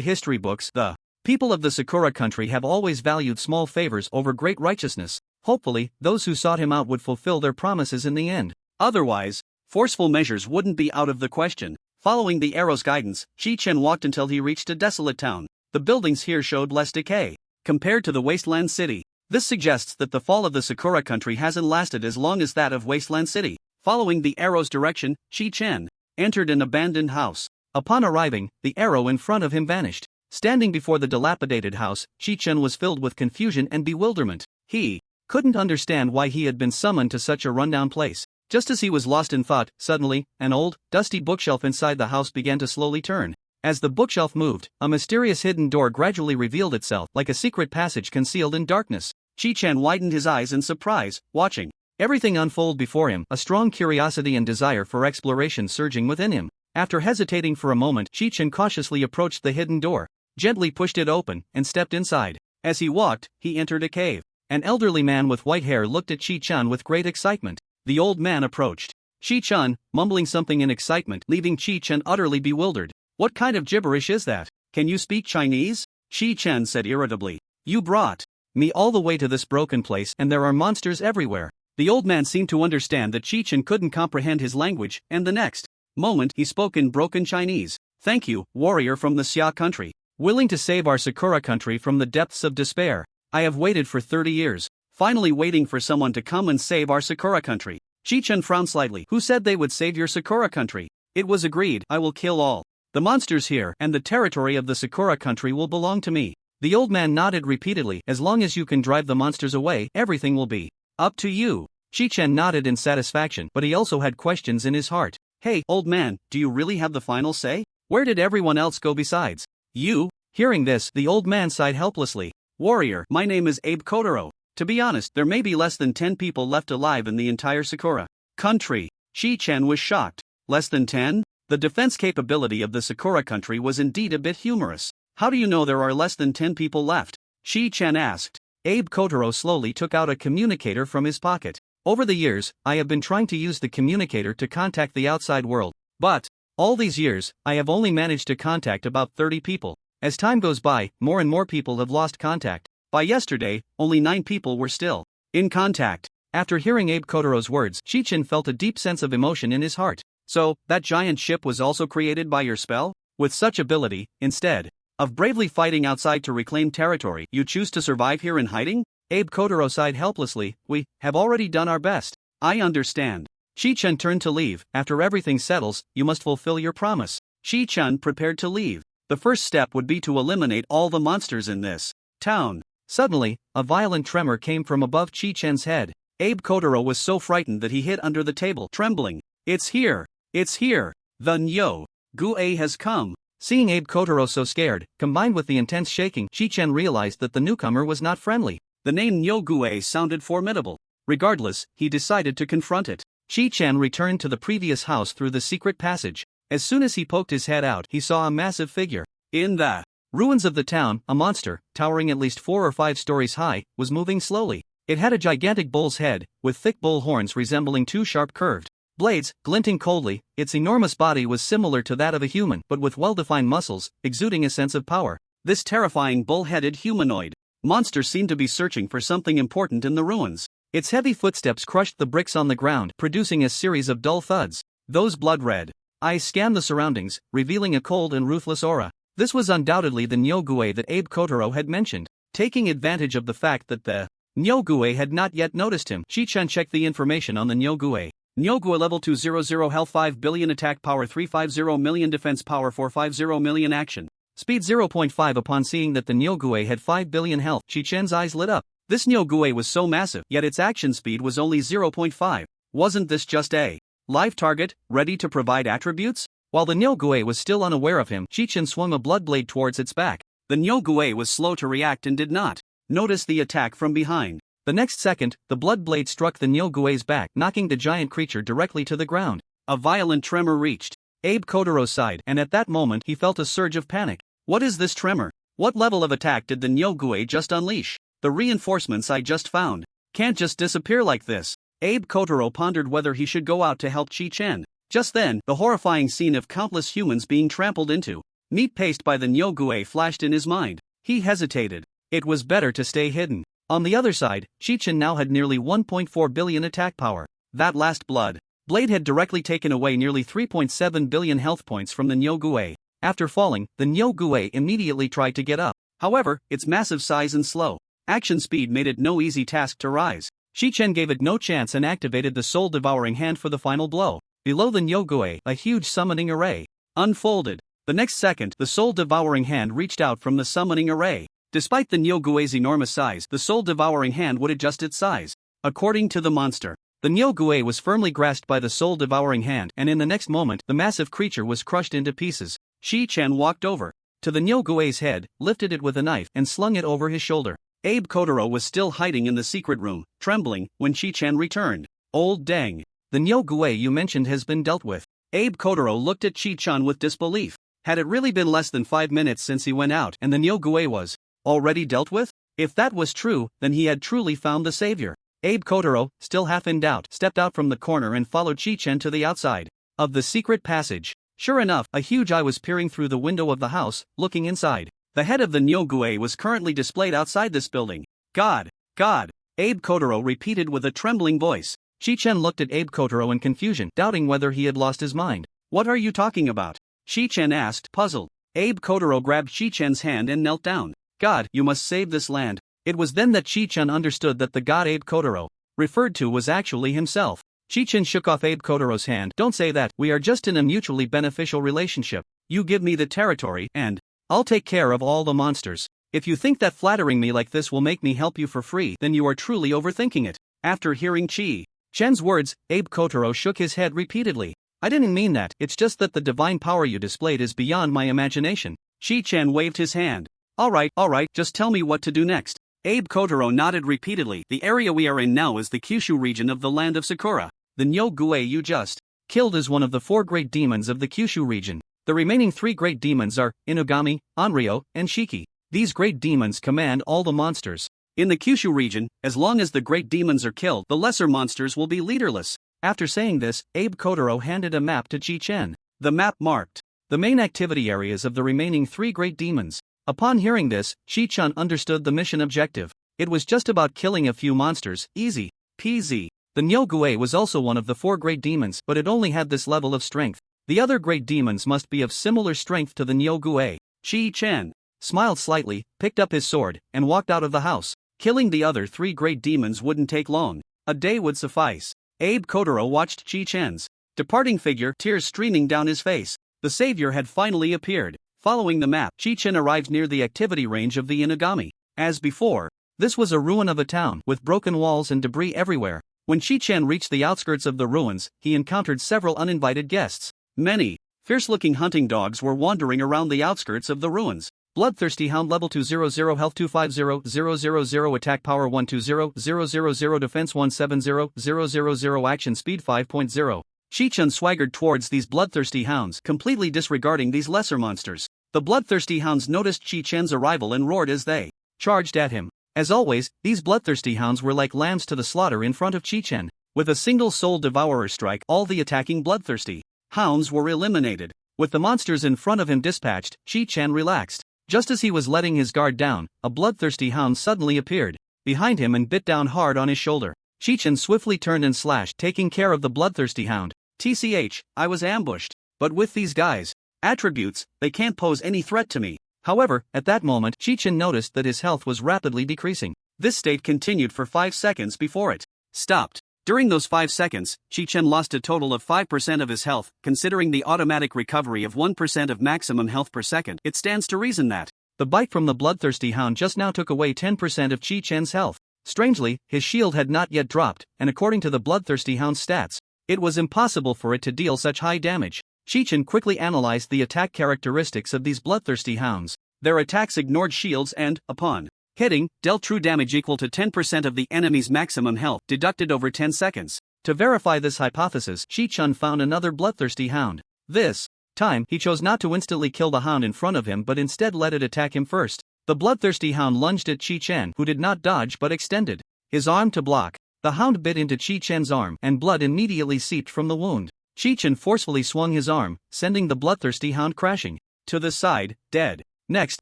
history books, the people of the Sakura country have always valued small favors over great righteousness. Hopefully, those who sought him out would fulfill their promises in the end. Otherwise, forceful measures wouldn't be out of the question. Following the arrow's guidance, Chi-Chen walked until he reached a desolate town. The buildings here showed less decay compared to the wasteland city. This suggests that the fall of the Sakura country hasn't lasted as long as that of Wasteland City. Following the arrow's direction, Chi-Chen entered an abandoned house. Upon arriving, the arrow in front of him vanished. Standing before the dilapidated house, Chi-Chen was filled with confusion and bewilderment. He couldn't understand why he had been summoned to such a rundown place. Just as he was lost in thought, suddenly, an old, dusty bookshelf inside the house began to slowly turn. As the bookshelf moved, a mysterious hidden door gradually revealed itself, like a secret passage concealed in darkness. Chi-Chen widened his eyes in surprise, watching everything unfold before him, a strong curiosity and desire for exploration surging within him. After hesitating for a moment, Chi-Chen cautiously approached the hidden door, gently pushed it open, and stepped inside. As he walked, he entered a cave. An elderly man with white hair looked at Chi-Chen with great excitement. The old man approached Chi-Chen, mumbling something in excitement, leaving Chi-Chen utterly bewildered. "What kind of gibberish is that? Can you speak Chinese?" Chi-Chen said irritably. "You brought me all the way to this broken place and there are monsters everywhere." The old man seemed to understand that Chi-Chen couldn't comprehend his language, and the next moment he spoke in broken Chinese. "Thank you, warrior from the Xia country. Willing to save our Sakura country from the depths of despair. I have waited for 30 years, finally waiting for someone to come and save our Sakura country." Chi-Chen frowned slightly. "Who said they would save your Sakura country?" "It was agreed. I will kill all the monsters here, and the territory of the Sakura country will belong to me." The old man nodded repeatedly. "As long as you can drive the monsters away, everything will be up to you." Chi-Chen nodded in satisfaction, but he also had questions in his heart. "Hey, old man, do you really have the final say? Where did everyone else go besides you?" Hearing this, the old man sighed helplessly. "Warrior, my name is Abe Kotaro. To be honest, there may be less than 10 people left alive in the entire Sakura country." Chi-Chen was shocked. Less than 10? The defense capability of the Sakura country was indeed a bit humorous. "How do you know there are less than 10 people left?" Chi-Chen asked. Abe Kotaro slowly took out a communicator from his pocket. "Over the years, I have been trying to use the communicator to contact the outside world. But all these years, I have only managed to contact about 30 people. As time goes by, more and more people have lost contact. By yesterday, only 9 people were still in contact." After hearing Abe Kotaro's words, Chi-Chen felt a deep sense of emotion in his heart. "So, that giant ship was also created by your spell? With such ability, instead of bravely fighting outside to reclaim territory, you choose to survive here in hiding?" Abe Kotaro sighed helplessly. "We have already done our best." "I understand." Chi-Chen turned to leave. "After everything settles, you must fulfill your promise." Chi-Chen prepared to leave. The first step would be to eliminate all the monsters in this town. Suddenly, a violent tremor came from above Chi-Chen's head. Abe Kotaro was so frightened that he hid under the table, trembling. "It's here! It's here! The Nyo-Gue has come!" Seeing Abe Kotaro so scared, combined with the intense shaking, Chi-Chen realized that the newcomer was not friendly. The name Nyo-Gue sounded formidable. Regardless, he decided to confront it. Chi-Chen returned to the previous house through the secret passage. As soon as he poked his head out, he saw a massive figure. In the ruins of the town, a monster, towering at least 4 or 5 stories high, was moving slowly. It had a gigantic bull's head, with thick bull horns resembling 2 sharp curved blades, glinting coldly. Its enormous body was similar to that of a human, but with well-defined muscles, exuding a sense of power. This terrifying bull-headed humanoid monster seemed to be searching for something important in the ruins. Its heavy footsteps crushed the bricks on the ground, producing a series of dull thuds. Those blood-red eyes scanned the surroundings, revealing a cold and ruthless aura. This was undoubtedly the Nyo-Gue that Abe Kotaro had mentioned. Taking advantage of the fact that the Nyo-Gue had not yet noticed him, Chi-Chen checked the information on the Nyo-Gue. Nyo-Gue level 200, health 5 billion, attack power 350 million, defense power 450 million, action speed 0.5. Upon seeing that the Nyo-Gue had 5 billion health, Chi-Chen's eyes lit up. This Nyo-Gue was so massive, yet its action speed was only 0.5. Wasn't this just a live target, ready to provide attributes? While the Nyo-Gue was still unaware of him, Chi-Chen swung a blood blade towards its back. The Nyo-Gue was slow to react and did not notice the attack from behind. The next second, the blood blade struck the Nyo-Gue's back, knocking the giant creature directly to the ground. A violent tremor reached Abe Kotaro's side, and at that moment he felt a surge of panic. What is this tremor? What level of attack did the Nyo-Gue just unleash? The reinforcements I just found can't just disappear like this. Abe Kotaro pondered whether he should go out to help Chi-Chen. Just then, the horrifying scene of countless humans being trampled into meat paste by the Nyo-Gue flashed in his mind. He hesitated. It was better to stay hidden. On the other side, Chi-Chen now had nearly 1.4 billion attack power. That last blood Blade had directly taken away nearly 3.7 billion health points from the Nyogue. After falling, the Nyogue immediately tried to get up. However, its massive size and slow action speed made it no easy task to rise. Shichen gave it no chance and activated the soul-devouring hand for the final blow. Below the Nyogue, a huge summoning array unfolded. The next second, the soul-devouring hand reached out from the summoning array. Despite the Nyogue's enormous size, the soul-devouring hand would adjust its size according to the monster. The Nyogue was firmly grasped by the soul-devouring hand, and in the next moment, the massive creature was crushed into pieces. Shi-chan walked over to the Nyogue's head, lifted it with a knife, and slung it over his shoulder. Abe Kotaro was still hiding in the secret room, trembling, when Shi-chan returned. Old dang. The Nyogue you mentioned has been dealt with. Abe Kotaro looked at Shi-chan with disbelief. Had it really been less than 5 minutes since he went out and the Nyogue was already dealt with? If that was true, then he had truly found the savior. Abe Kotaro, still half in doubt, stepped out from the corner and followed Shi-chan to the outside of the secret passage. Sure enough, a huge eye was peering through the window of the house, looking inside. The head of the Nyogue was currently displayed outside this building. God! God! Abe Kotaro repeated with a trembling voice. Shi-chan looked at Abe Kotaro in confusion, doubting whether he had lost his mind. What are you talking about? Shi-chan asked, puzzled. Abe Kotaro grabbed Shi-chan's hand and knelt down. God, you must save this land. It was then that Shi-chan understood that the god Abe Kotaro referred to was actually himself. Shi-chan shook off Abe Kotaro's hand. Don't say that, we are just in a mutually beneficial relationship. You give me the territory, and I'll take care of all the monsters. If you think that flattering me like this will make me help you for free, then you are truly overthinking it. After hearing Chi-chan's words, Abe Kotaro shook his head repeatedly. I didn't mean that, it's just that the divine power you displayed is beyond my imagination. Shi-chan waved his hand. Alright, just tell me what to do next. Abe Kotaro nodded repeatedly. The area we are in now is the Kyushu region of the land of Sakura. The Nyogue you just killed is one of the 4 great demons of the Kyushu region. The remaining 3 great demons are Inugami, Onryo, and Shiki. These great demons command all the monsters. In the Kyushu region, as long as the great demons are killed, the lesser monsters will be leaderless. After saying this, Abe Kotaro handed a map to Chi-chan. The map marked the main activity areas of the remaining 3 great demons. Upon hearing this, Chi-chan understood the mission objective. It was just about killing a few monsters, easy peasy. The Nyogue was also one of the 4 great demons, but it only had this level of strength. The other great demons must be of similar strength to the Nyogue. Chi-chan smiled slightly, picked up his sword, and walked out of the house. Killing the other 3 great demons wouldn't take long. A day would suffice. Abe Kotaro watched Chi-chan's departing figure, tears streaming down his face. The savior had finally appeared. Following the map, Chi-chan arrived near the activity range of the Inugami. As before, this was a ruin of a town, with broken walls and debris everywhere. When Chi-chan reached the outskirts of the ruins, he encountered several uninvited guests. Many fierce-looking hunting dogs were wandering around the outskirts of the ruins. Bloodthirsty Hound level 200 health 250000 attack power 120000 defense 170000 action speed 5.0. Chi-chan swaggered towards these bloodthirsty hounds, completely disregarding these lesser monsters. The bloodthirsty hounds noticed Chi-chan's arrival and roared as they charged at him. As always, these bloodthirsty hounds were like lambs to the slaughter in front of Chi-chan. With a single soul devourer strike, all the attacking bloodthirsty hounds were eliminated. With the monsters in front of him dispatched, Chi-chan relaxed. Just as he was letting his guard down, a bloodthirsty hound suddenly appeared behind him and bit down hard on his shoulder. Chi-chan swiftly turned and slashed, taking care of the bloodthirsty hound. TCH, I was ambushed. But with these guys' attributes, they can't pose any threat to me. However, at that moment, Chi-chan noticed that his health was rapidly decreasing. This state continued for 5 seconds before it stopped. During those 5 seconds, Chi-chan lost a total of 5% of his health. Considering the automatic recovery of 1% of maximum health per second, it stands to reason that the bite from the bloodthirsty hound just now took away 10% of Chi-chan's health. Strangely, his shield had not yet dropped, and according to the bloodthirsty hound's stats, it was impossible for it to deal such high damage. Chi-chan quickly analyzed the attack characteristics of these bloodthirsty hounds. Their attacks ignored shields and, upon hitting, dealt true damage equal to 10% of the enemy's maximum health, deducted over 10 seconds. To verify this hypothesis, Chi-chan found another bloodthirsty hound. This time, he chose not to instantly kill the hound in front of him but instead let it attack him first. The bloodthirsty hound lunged at Chi-chan, who did not dodge but extended his arm to block. The hound bit into Chi-chan's arm, and blood immediately seeped from the wound. Chi-chan forcefully swung his arm, sending the bloodthirsty hound crashing to the side, dead. Next,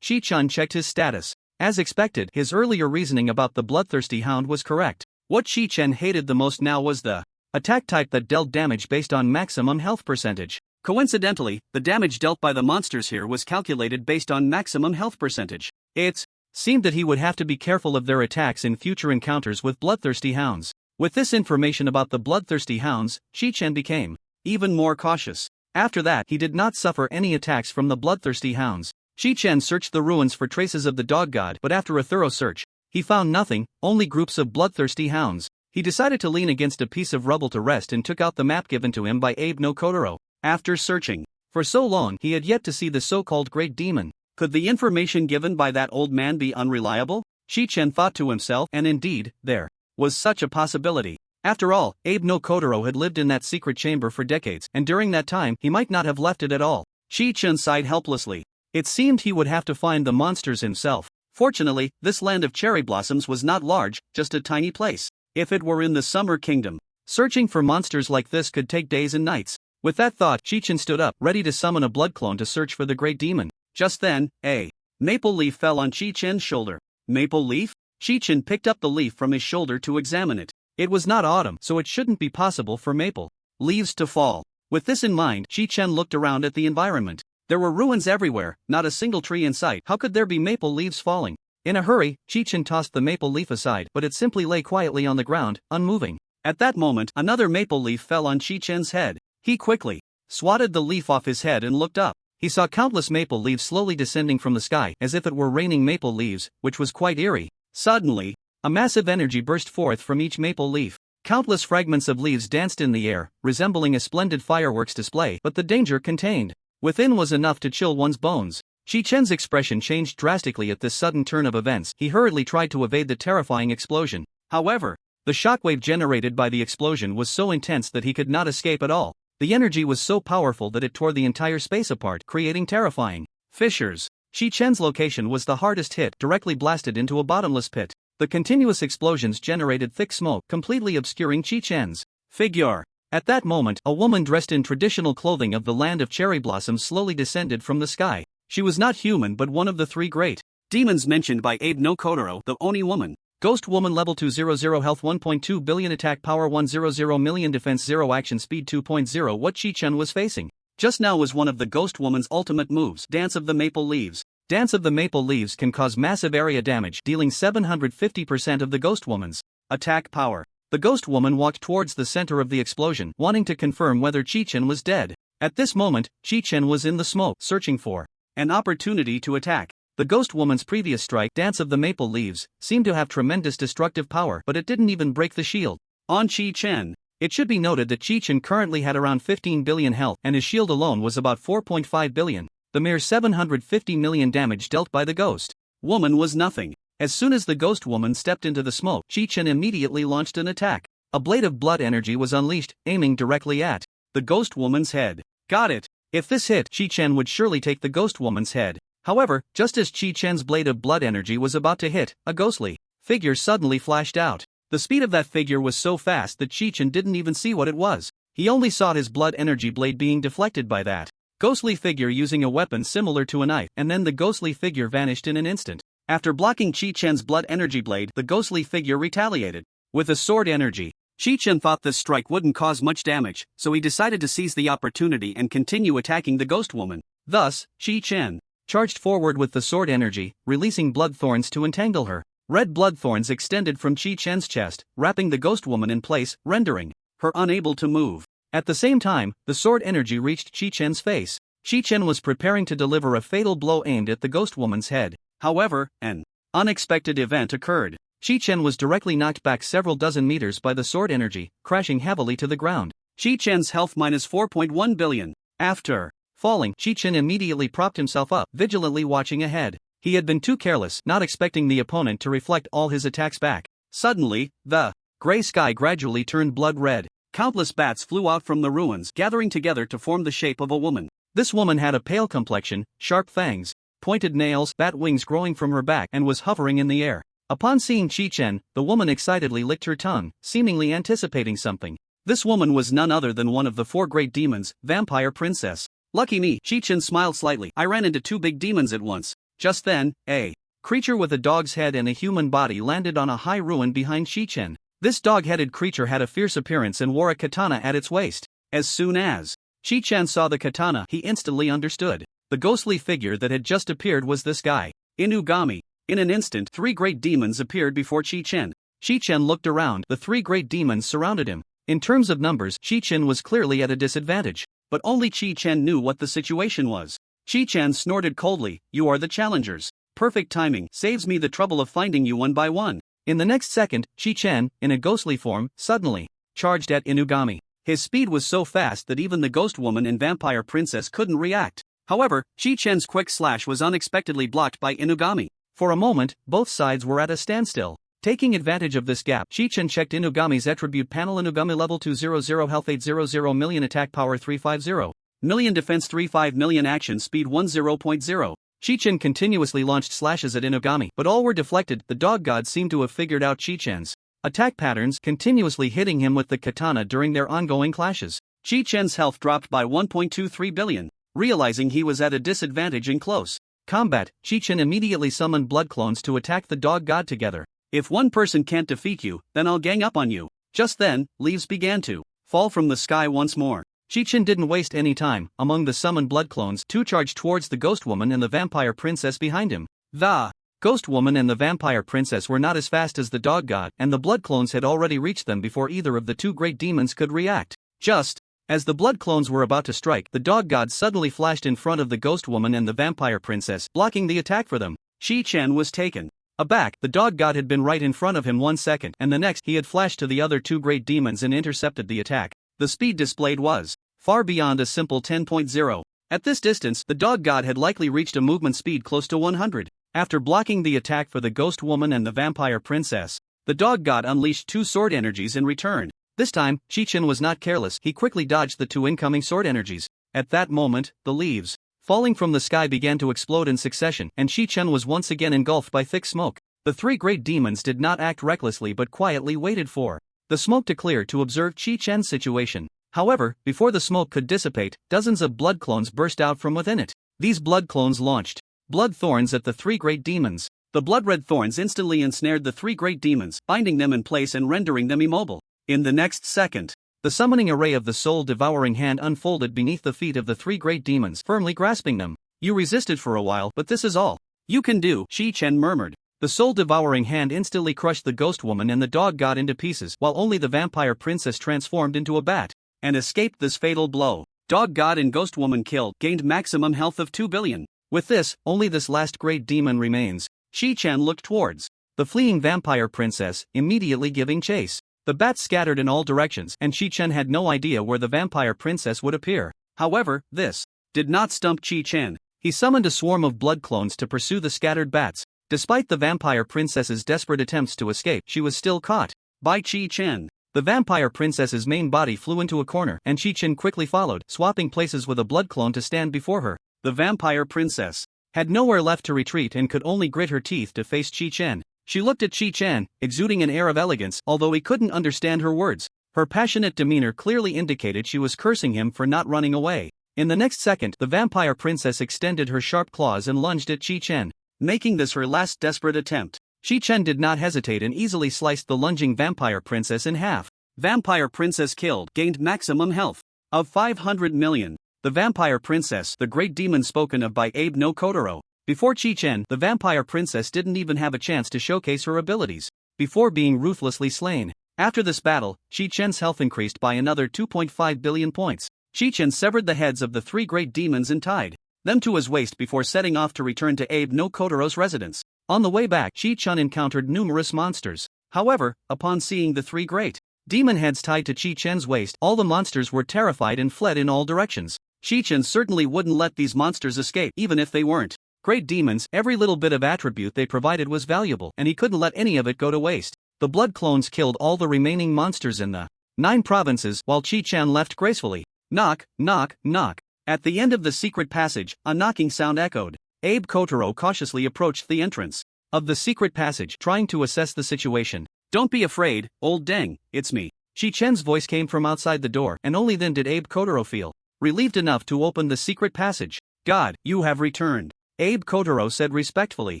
Chi-chan checked his status. As expected, his earlier reasoning about the bloodthirsty hound was correct. What Chi-chan hated the most now was the attack type that dealt damage based on maximum health percentage. Coincidentally, the damage dealt by the monsters here was calculated based on maximum health percentage. It seemed that he would have to be careful of their attacks in future encounters with bloodthirsty hounds. With this information about the bloodthirsty hounds, Chi-Chen became even more cautious. After that, he did not suffer any attacks from the bloodthirsty hounds. Chi-Chen searched the ruins for traces of the dog god, but after a thorough search, he found nothing, only groups of bloodthirsty hounds. He decided to lean against a piece of rubble to rest and took out the map given to him by Abe no Kotaro. After searching for so long, he had yet to see the so-called Great Demon. Could the information given by that old man be unreliable? Chi-Chen thought to himself, and indeed, there was such a possibility. After all, Abe no Kotaro had lived in that secret chamber for decades, and during that time, he might not have left it at all. Chi-Chen sighed helplessly. It seemed he would have to find the monsters himself. Fortunately, this land of cherry blossoms was not large, just a tiny place. If it were in the Summer Kingdom, searching for monsters like this could take days and nights. With that thought, Chi-Chen stood up, ready to summon a blood clone to search for the Great Demon. Just then, a maple leaf fell on Chi-Chen's shoulder. Maple leaf? Chi-Chen picked up the leaf from his shoulder to examine it. It was not autumn, so it shouldn't be possible for maple leaves to fall. With this in mind, Chi-Chen looked around at the environment. There were ruins everywhere, not a single tree in sight. How could there be maple leaves falling? In a hurry, Chi-Chen tossed the maple leaf aside, but it simply lay quietly on the ground, unmoving. At that moment, another maple leaf fell on Chi-Chen's head. He quickly swatted the leaf off his head and looked up. He saw countless maple leaves slowly descending from the sky, as if it were raining maple leaves, which was quite eerie. Suddenly, a massive energy burst forth from each maple leaf. Countless fragments of leaves danced in the air, resembling a splendid fireworks display, but the danger contained within was enough to chill one's bones. Chi-Chen's expression changed drastically at this sudden turn of events. He hurriedly tried to evade the terrifying explosion. However, the shockwave generated by the explosion was so intense that he could not escape at all. The energy was so powerful that it tore the entire space apart, creating terrifying fissures. Chi-Chen's location was the hardest hit, directly blasted into a bottomless pit. The continuous explosions generated thick smoke, completely obscuring Chi-Chen's figure. At that moment, a woman dressed in traditional clothing of the land of cherry blossoms slowly descended from the sky. She was not human but one of the three great demons mentioned by Abe no Kotaro, the Oni woman. Ghost Woman level 200 health 1.2 billion attack power 100 million defense 0 action speed 2.0. What Chi-Chen was facing just now was one of the Ghost Woman's ultimate moves, Dance of the Maple Leaves. Dance of the Maple Leaves can cause massive area damage, dealing 750% of the Ghost Woman's attack power. The Ghost Woman walked towards the center of the explosion, wanting to confirm whether Chi-Chen was dead. At this moment, Chi-Chen was in the smoke, searching for an opportunity to attack. The Ghost Woman's previous strike, Dance of the Maple Leaves, seemed to have tremendous destructive power, but it didn't even break the shield on Chi-Chen. It should be noted that Chi-Chen currently had around 15 billion health, and his shield alone was about 4.5 billion. The mere 750 million damage dealt by the Ghost Woman was nothing. As soon as the Ghost Woman stepped into the smoke, Chi-Chen immediately launched an attack. A blade of blood energy was unleashed, aiming directly at the Ghost Woman's head. Got it. If this hit, Chi-Chen would surely take the Ghost Woman's head. However, just as Chi-Chen's blade of blood energy was about to hit, a ghostly figure suddenly flashed out. The speed of that figure was so fast that Chi-Chen didn't even see what it was. He only saw his blood energy blade being deflected by that ghostly figure using a weapon similar to a knife, and then the ghostly figure vanished in an instant. After blocking Chi-Chen's blood energy blade, the ghostly figure retaliated with a sword energy. Chi-Chen thought this strike wouldn't cause much damage, so he decided to seize the opportunity and continue attacking the Ghost Woman. Thus, Chi-Chen charged forward with the sword energy, releasing blood thorns to entangle her. Red blood thorns extended from Chi-Chen's chest, wrapping the Ghost Woman in place, rendering her unable to move. At the same time, the sword energy reached Chi-Chen's face. Chi-Chen was preparing to deliver a fatal blow aimed at the Ghost Woman's head. However, an unexpected event occurred. Chi-Chen was directly knocked back several dozen meters by the sword energy, crashing heavily to the ground. Chi-Chen's health minus 4.1 billion. After falling, Chi-Chen immediately propped himself up, vigilantly watching ahead. He had been too careless, not expecting the opponent to reflect all his attacks back. Suddenly, the gray sky gradually turned blood red. Countless bats flew out from the ruins, gathering together to form the shape of a woman. This woman had a pale complexion, sharp fangs, pointed nails, bat wings growing from her back, and was hovering in the air. Upon seeing Chi-Chen, the woman excitedly licked her tongue, seemingly anticipating something. This woman was none other than one of the four great demons, Vampire Princess. Lucky me, Chi-Chen smiled slightly. I ran into two big demons at once. Just then, a creature with a dog's head and a human body landed on a high ruin behind Chi-Chen. This dog-headed creature had a fierce appearance and wore a katana at its waist. As soon as Chi-chan saw the katana, he instantly understood. The ghostly figure that had just appeared was this guy, Inugami. In an instant, 3 great demons appeared before Chi-chan. Chi-chan looked around. The 3 great demons surrounded him. In terms of numbers, Chi-chan was clearly at a disadvantage. But only Chi-chan knew what the situation was. Chi-chan snorted coldly, "You are the challengers. Perfect timing, saves me the trouble of finding you one by one." In the next second, Chi-chan, in a ghostly form, suddenly charged at Inugami. His speed was so fast that even the ghost woman and vampire princess couldn't react. However, Chi-chan's quick slash was unexpectedly blocked by Inugami. For a moment, both sides were at a standstill. Taking advantage of this gap, Chi-chan checked Inugami's attribute panel. Inugami level 200, health 800, million, attack power 350, million, defense 35 million, action speed 10.0. Chi-chan continuously launched slashes at Inugami, but all were deflected. The dog god seemed to have figured out Chi-chan's attack patterns, continuously hitting him with the katana during their ongoing clashes. Chi-chan's health dropped by 1.23 billion. Realizing he was at a disadvantage in close combat, Chi-chan immediately summoned blood clones to attack the dog god together. "If one person can't defeat you, then I'll gang up on you." Just then, leaves began to fall from the sky once more. Chi-chan didn't waste any time. Among the summoned blood clones, 2 charged towards the ghost woman and the vampire princess behind him. The ghost woman and the vampire princess were not as fast as the dog god, and the blood clones had already reached them before either of the 2 great demons could react. Just as the blood clones were about to strike, the dog god suddenly flashed in front of the ghost woman and the vampire princess, blocking the attack for them. Chi-chan was taken aback. The dog god had been right in front of him 1 second, and the next he had flashed to the other 2 great demons and intercepted the attack. The speed displayed was far beyond a simple 10.0. At this distance, the dog god had likely reached a movement speed close to 100. After blocking the attack for the ghost woman and the vampire princess, the dog god unleashed 2 sword energies in return. This time, Chi-chan was not careless. He quickly dodged the 2 incoming sword energies. At that moment, the leaves falling from the sky began to explode in succession, and Chi-chan was once again engulfed by thick smoke. The 3 great demons did not act recklessly but quietly waited for the smoke to clear to observe Chi-chan's situation. However, before the smoke could dissipate, dozens of blood clones burst out from within it. These blood clones launched blood thorns at the 3 great demons. The blood-red thorns instantly ensnared the 3 great demons, binding them in place and rendering them immobile. In the next second, the summoning array of the soul-devouring hand unfolded beneath the feet of the 3 great demons, firmly grasping them. "You resisted for a while, but this is all you can do," Chi-chan murmured. The soul-devouring hand instantly crushed the ghost woman and the dog god into pieces, while only the vampire princess transformed into a bat and escaped this fatal blow. Dog god and ghost woman killed, gained maximum health of 2 billion. With this, only this last great demon remains. Chi-chan looked towards the fleeing vampire princess, immediately giving chase. The bats scattered in all directions, and Chi-chan had no idea where the vampire princess would appear. However, this did not stump Chi-chan. He summoned a swarm of blood clones to pursue the scattered bats. Despite the vampire princess's desperate attempts to escape, she was still caught by Chi-chan. The vampire princess's main body flew into a corner, and Chi-chan quickly followed, swapping places with a blood clone to stand before her. The vampire princess had nowhere left to retreat and could only grit her teeth to face Chi-chan. She looked at Chi-chan, exuding an air of elegance, although he couldn't understand her words. Her passionate demeanor clearly indicated she was cursing him for not running away. In the next second, the vampire princess extended her sharp claws and lunged at Chi-chan, making this her last desperate attempt. Chi-chan did not hesitate and easily sliced the lunging vampire princess in half. Vampire princess killed, gained maximum health of 500 million. The vampire princess, the great demon spoken of by Abe no Kotaro. Before Chi-chan, the vampire princess didn't even have a chance to showcase her abilities before being ruthlessly slain. After this battle, Chi-chan's health increased by another 2.5 billion points. Chi-chan severed the heads of the 3 great demons and tied them to his waist before setting off to return to Abe no Kotaro's residence. On the way back, Chi-chan encountered numerous monsters. However, upon seeing the 3 great demon heads tied to Chi-chan's waist, all the monsters were terrified and fled in all directions. Chi-chan certainly wouldn't let these monsters escape, even if they weren't great demons. Every little bit of attribute they provided was valuable, and he couldn't let any of it go to waste. The blood clones killed all the remaining monsters in the 9 provinces, while Chi-chan left gracefully. Knock, knock, knock. At the end of the secret passage, a knocking sound echoed. Abe Kotaro cautiously approached the entrance of the secret passage, trying to assess the situation. "Don't be afraid, old deng, it's me." Chi-chan's voice came from outside the door, and only then did Abe Kotaro feel relieved enough to open the secret passage. "God, you have returned," Abe Kotaro said respectfully.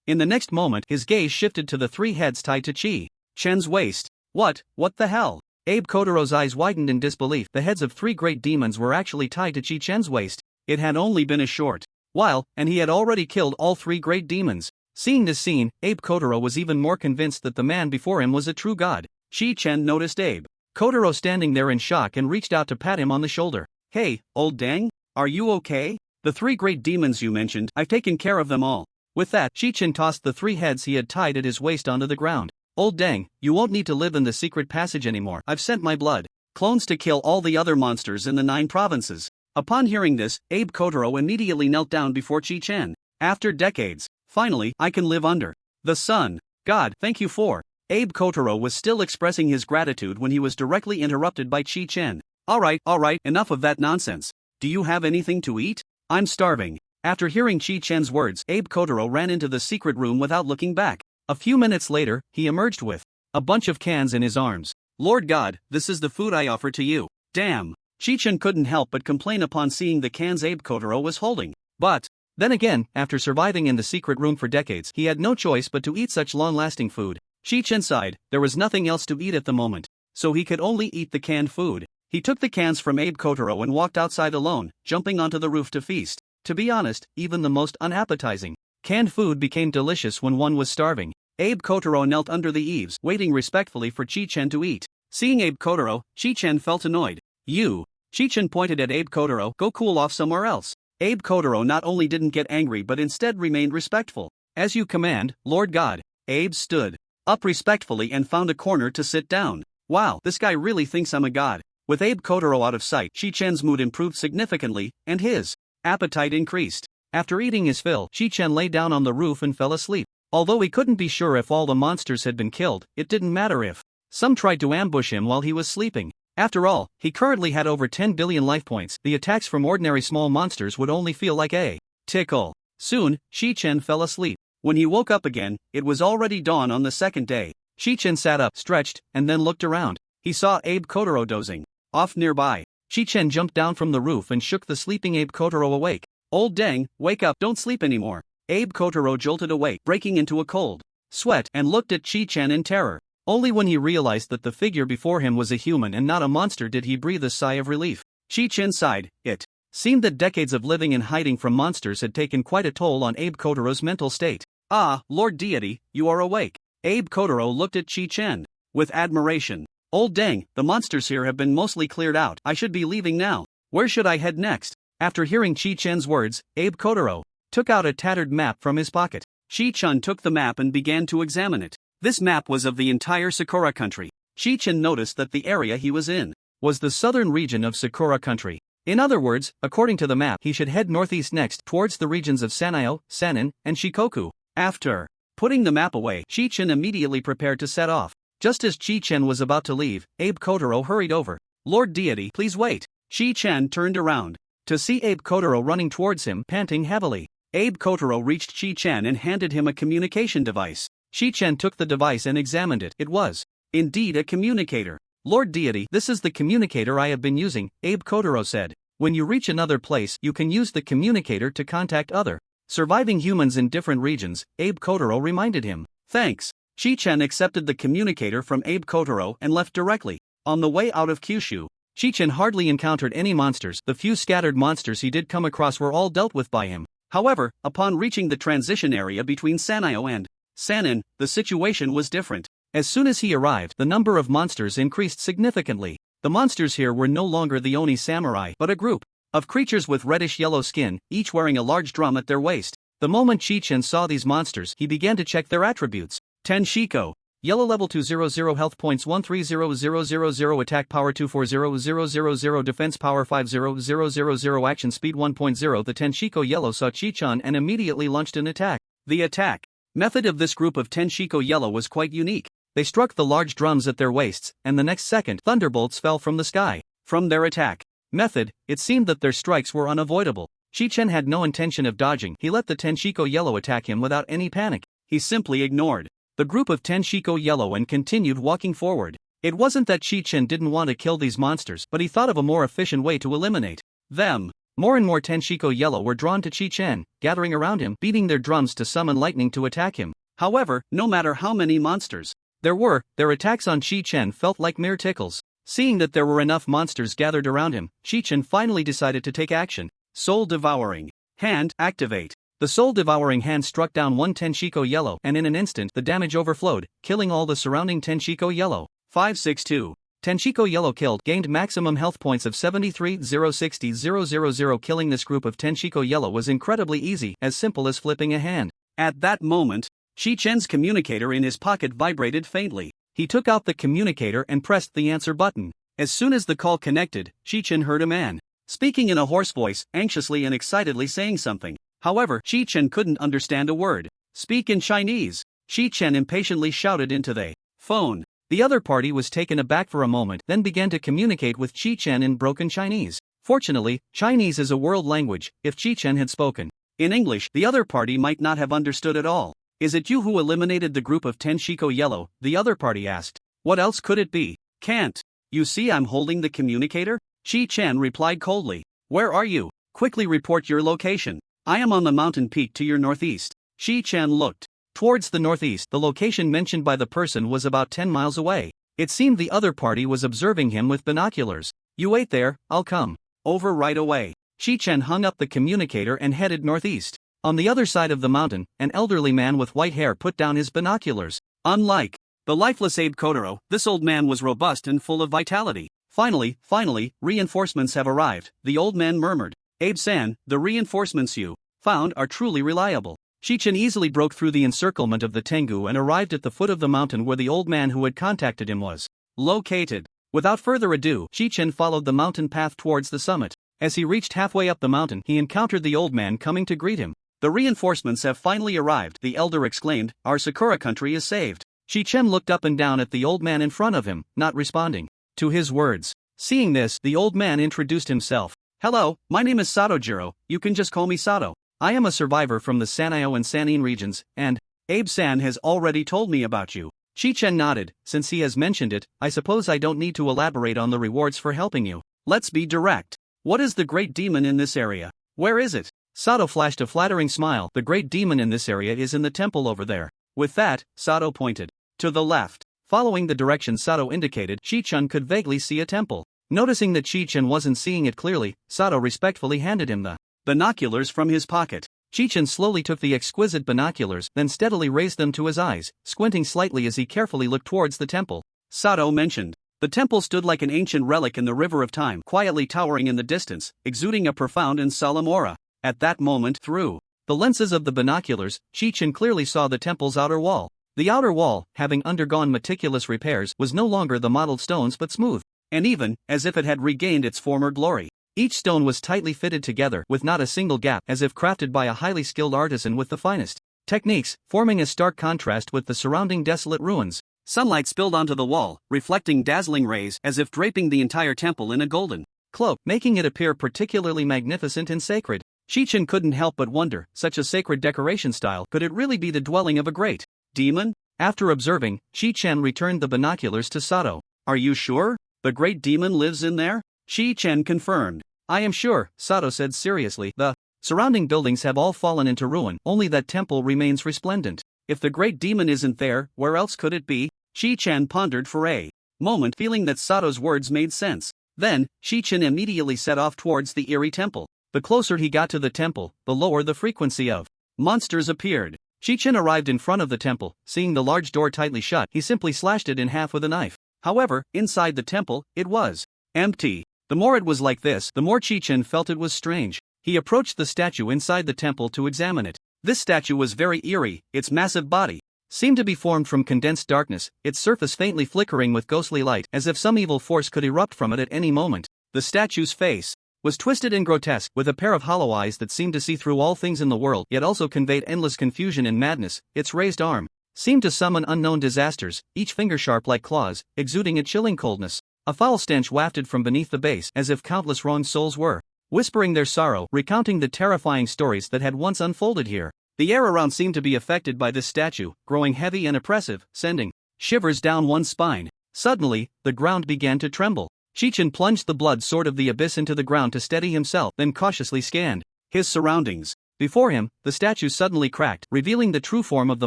In the next moment, his gaze shifted to the 3 heads tied to Chi-chan's waist. What the hell? Abe Kotaro's eyes widened in disbelief. The heads of 3 great demons were actually tied to Chi Chen's waist. It had only been a short while, and he had already killed all 3 great demons. Seeing this scene, Abe Kotaro was even more convinced that the man before him was a true god. Chi Chen noticed Abe Kotaro standing there in shock and reached out to pat him on the shoulder. Hey, old dang, are you okay? The 3 great demons you mentioned, I've taken care of them all. With that, Chi Chen tossed the 3 heads he had tied at his waist onto the ground. Old dang, you won't need to live in the secret passage anymore. I've sent my blood clones to kill all the other monsters in the 9 provinces. Upon hearing this, Abe Kotaro immediately knelt down before Chi Chen. After decades, finally, I can live under the sun. God, thank you for. Abe Kotaro was still expressing his gratitude when he was directly interrupted by Chi Chen. Alright, enough of that nonsense. Do you have anything to eat? I'm starving. After hearing Chi Chen's words, Abe Kotaro ran into the secret room without looking back. A few minutes later, he emerged with a bunch of cans in his arms. Lord God, this is the food I offer to you. Damn. Chi Chen couldn't help but complain upon seeing the cans Abe Kotaro was holding. But then again, after surviving in the secret room for decades, he had no choice but to eat such long-lasting food. Chi Chen sighed. There was nothing else to eat at the moment, so he could only eat the canned food. He took the cans from Abe Kotaro and walked outside alone, jumping onto the roof to feast. To be honest, even the most unappetizing canned food became delicious when one was starving. Abe Kotaro knelt under the eaves, waiting respectfully for Chi Chen to eat. Seeing Abe Kotaro, Chi Chen felt annoyed. You. Chi Chen pointed at Abe Kotaro. Go cool off somewhere else. Abe Kotaro not only didn't get angry but instead remained respectful. As you command, Lord God. Abe stood up respectfully and found a corner to sit down. Wow, this guy really thinks I'm a god. With Abe Kotaro out of sight, Chi Chen's mood improved significantly, and his appetite increased. After eating his fill, Chi Chen lay down on the roof and fell asleep. Although he couldn't be sure if all the monsters had been killed, it didn't matter if some tried to ambush him while he was sleeping. After all, he currently had over 10 billion life points. The attacks from ordinary small monsters would only feel like a tickle. Soon, Chi Chen fell asleep. When he woke up again, it was already dawn on the second day. Chi Chen sat up, stretched, and then looked around. He saw Abe Kotaro dozing off nearby. Chi Chen jumped down from the roof and shook the sleeping Abe Kotaro awake. Old dang, wake up, don't sleep anymore. Abe Kotaro jolted awake, breaking into a cold sweat, and looked at Chi Chen in terror. Only when he realized that the figure before him was a human and not a monster did he breathe a sigh of relief. Chi Chen sighed. It seemed that decades of living and hiding from monsters had taken quite a toll on Abe Kotaro's mental state. Ah, Lord Deity, you are awake. Abe Kotaro looked at Chi Chen with admiration. Old dang, the monsters here have been mostly cleared out. I should be leaving now. Where should I head next? After hearing Chi Chen's words, Abe Kotaro took out a tattered map from his pocket. Chi Chen took the map and began to examine it. This map was of the entire Sakura country. Chi Chen noticed that the area he was in was the southern region of Sakura country. In other words, according to the map, he should head northeast next towards the regions of Sanyo, Sanin, and Shikoku. After putting the map away, Chi Chen immediately prepared to set off. Just as Chi Chen was about to leave, Abe Kotaro hurried over. Lord Deity, please wait. Chi Chen turned around to see Abe Kotaro running towards him, panting heavily. Abe Kotaro reached Chi Chen and handed him a communication device. Chi Chen took the device and examined it. It was indeed a communicator. Lord Deity, this is the communicator I have been using, Abe Kotaro said. When you reach another place, you can use the communicator to contact other surviving humans in different regions, Abe Kotaro reminded him. Thanks. Chi Chen accepted the communicator from Abe Kotaro and left directly. On the way out of Kyushu, Chi Chen hardly encountered any monsters. The few scattered monsters he did come across were all dealt with by him. However, upon reaching the transition area between Sanyo and Sanin, the situation was different. As soon as he arrived, the number of monsters increased significantly. The monsters here were no longer the Oni samurai, but a group of creatures with reddish-yellow skin, each wearing a large drum at their waist. The moment Chi Chen saw these monsters, he began to check their attributes. Tenshiko. Yellow level 200 health points 130000 attack power 240000 defense power 50000 action speed 1.0 The Tenshiko Yellow saw Chi-chan and immediately launched an attack. The attack method of this group of Tenshiko Yellow was quite unique. They struck the large drums at their waists, and the next second, thunderbolts fell from the sky. From their attack method, it seemed that their strikes were unavoidable. Chi-chen had no intention of dodging. He let the Tenshiko Yellow attack him without any panic. He simply ignored the group of Tenshiko Yellow and continued walking forward. It wasn't that Chi-chen didn't want to kill these monsters, but he thought of a more efficient way to eliminate them. More and more Tenshiko Yellow were drawn to Chi-chen, gathering around him, beating their drums to summon lightning to attack him. However, no matter how many monsters Their attacks on Shi Chen felt like mere tickles. Seeing that there were enough monsters gathered around him, Shi Chen finally decided to take action. Soul Devouring Hand, activate. The soul-devouring hand struck down one Tenshiko Yellow, and in an instant the damage overflowed, killing all the surrounding Tenshiko Yellow. 562. Tenshiko Yellow killed, gained maximum health points of 73,060,000. Killing this group of Tenshiko Yellow was incredibly easy, as simple as flipping a hand. At that moment, Shi Chen's communicator in his pocket vibrated faintly. He took out the communicator and pressed the answer button. As soon as the call connected, Shi Chen heard a man speaking in a hoarse voice, anxiously and excitedly saying something. However, Shi Chen couldn't understand a word. Speak in Chinese. Shi Chen impatiently shouted into the phone. The other party was taken aback for a moment, then began to communicate with Shi Chen in broken Chinese. Fortunately, Chinese is a world language. If Shi Chen had spoken in English, the other party might not have understood at all. Is it you who eliminated the group of Tenshiko Yellow? The other party asked. What else could it be? Can't you see I'm holding the communicator? Shi Chen replied coldly. Where are you? Quickly report your location. I am on the mountain peak to your northeast. Shi Chen looked towards the northeast. The location mentioned by the person was about 10 miles away. It seemed the other party was observing him with binoculars. You wait there, I'll come over right away. Shi Chen hung up the communicator and headed northeast. On the other side of the mountain, an elderly man with white hair put down his binoculars. Unlike the lifeless Abe Kotaro, this old man was robust and full of vitality. Finally, reinforcements have arrived, the old man murmured. Abe-san, the reinforcements you found are truly reliable. Shi Chen easily broke through the encirclement of the Tengu and arrived at the foot of the mountain where the old man who had contacted him was located. Without further ado, Shi Chen followed the mountain path towards the summit. As he reached halfway up the mountain, he encountered the old man coming to greet him. The reinforcements have finally arrived, the elder exclaimed. Our Sakura country is saved. Shi Chen looked up and down at the old man in front of him, not responding to his words. Seeing this, the old man introduced himself. Hello, my name is Satojiro, you can just call me Sato. I am a survivor from the Sanyo and Sanin regions, and Abe-san has already told me about you. Shi Chen nodded. Since he has mentioned it, I suppose I don't need to elaborate on the rewards for helping you. Let's be direct. What is the great demon in this area? Where is it? Sato flashed a flattering smile. The great demon in this area is in the temple over there. With that, Sato pointed to the left. Following the direction Sato indicated, Shi Chen could vaguely see a temple. Noticing that Shi Chen wasn't seeing it clearly, Sato respectfully handed him the binoculars from his pocket. Shi Chen slowly took the exquisite binoculars, then steadily raised them to his eyes, squinting slightly as he carefully looked towards the temple. Sato mentioned. The temple stood like an ancient relic in the river of time, quietly towering in the distance, exuding a profound and solemn aura. At that moment, through the lenses of the binoculars, Shi Chen clearly saw the temple's outer wall. The outer wall, having undergone meticulous repairs, was no longer the mottled stones but smooth and even, as if it had regained its former glory. Each stone was tightly fitted together with not a single gap, as if crafted by a highly skilled artisan with the finest techniques, forming a stark contrast with the surrounding desolate ruins. Sunlight spilled onto the wall, reflecting dazzling rays as if draping the entire temple in a golden cloak, making it appear particularly magnificent and sacred. Shi Chen couldn't help but wonder, such a sacred decoration style, could it really be the dwelling of a great demon? After observing, Shi Chen returned the binoculars to Sato. Are you sure? The great demon lives in there? Shi Chen confirmed. I am sure, Sato said seriously. The surrounding buildings have all fallen into ruin, only that temple remains resplendent. If the great demon isn't there, where else could it be? Shi Chen pondered for a moment, feeling that Sato's words made sense. Then, Shi Chen immediately set off towards the eerie temple. The closer he got to the temple, the lower the frequency of monsters appeared. Shi Chen arrived in front of the temple. Seeing the large door tightly shut, he simply slashed it in half with a knife. However, inside the temple, it was empty. The more it was like this, the more Shi Chen felt it was strange. He approached the statue inside the temple to examine it. This statue was very eerie. Its massive body seemed to be formed from condensed darkness, its surface faintly flickering with ghostly light, as if some evil force could erupt from it at any moment. The statue's face was twisted and grotesque, with a pair of hollow eyes that seemed to see through all things in the world, yet also conveyed endless confusion and madness. Its raised arm seemed to summon unknown disasters, each finger sharp like claws, exuding a chilling coldness. A foul stench wafted from beneath the base, as if countless wronged souls were whispering their sorrow, recounting the terrifying stories that had once unfolded here. The air around seemed to be affected by this statue, growing heavy and oppressive, sending shivers down one's spine. Suddenly, the ground began to tremble. Shi Chen plunged the blood sword of the abyss into the ground to steady himself, then cautiously scanned his surroundings. Before him, the statue suddenly cracked, revealing the true form of the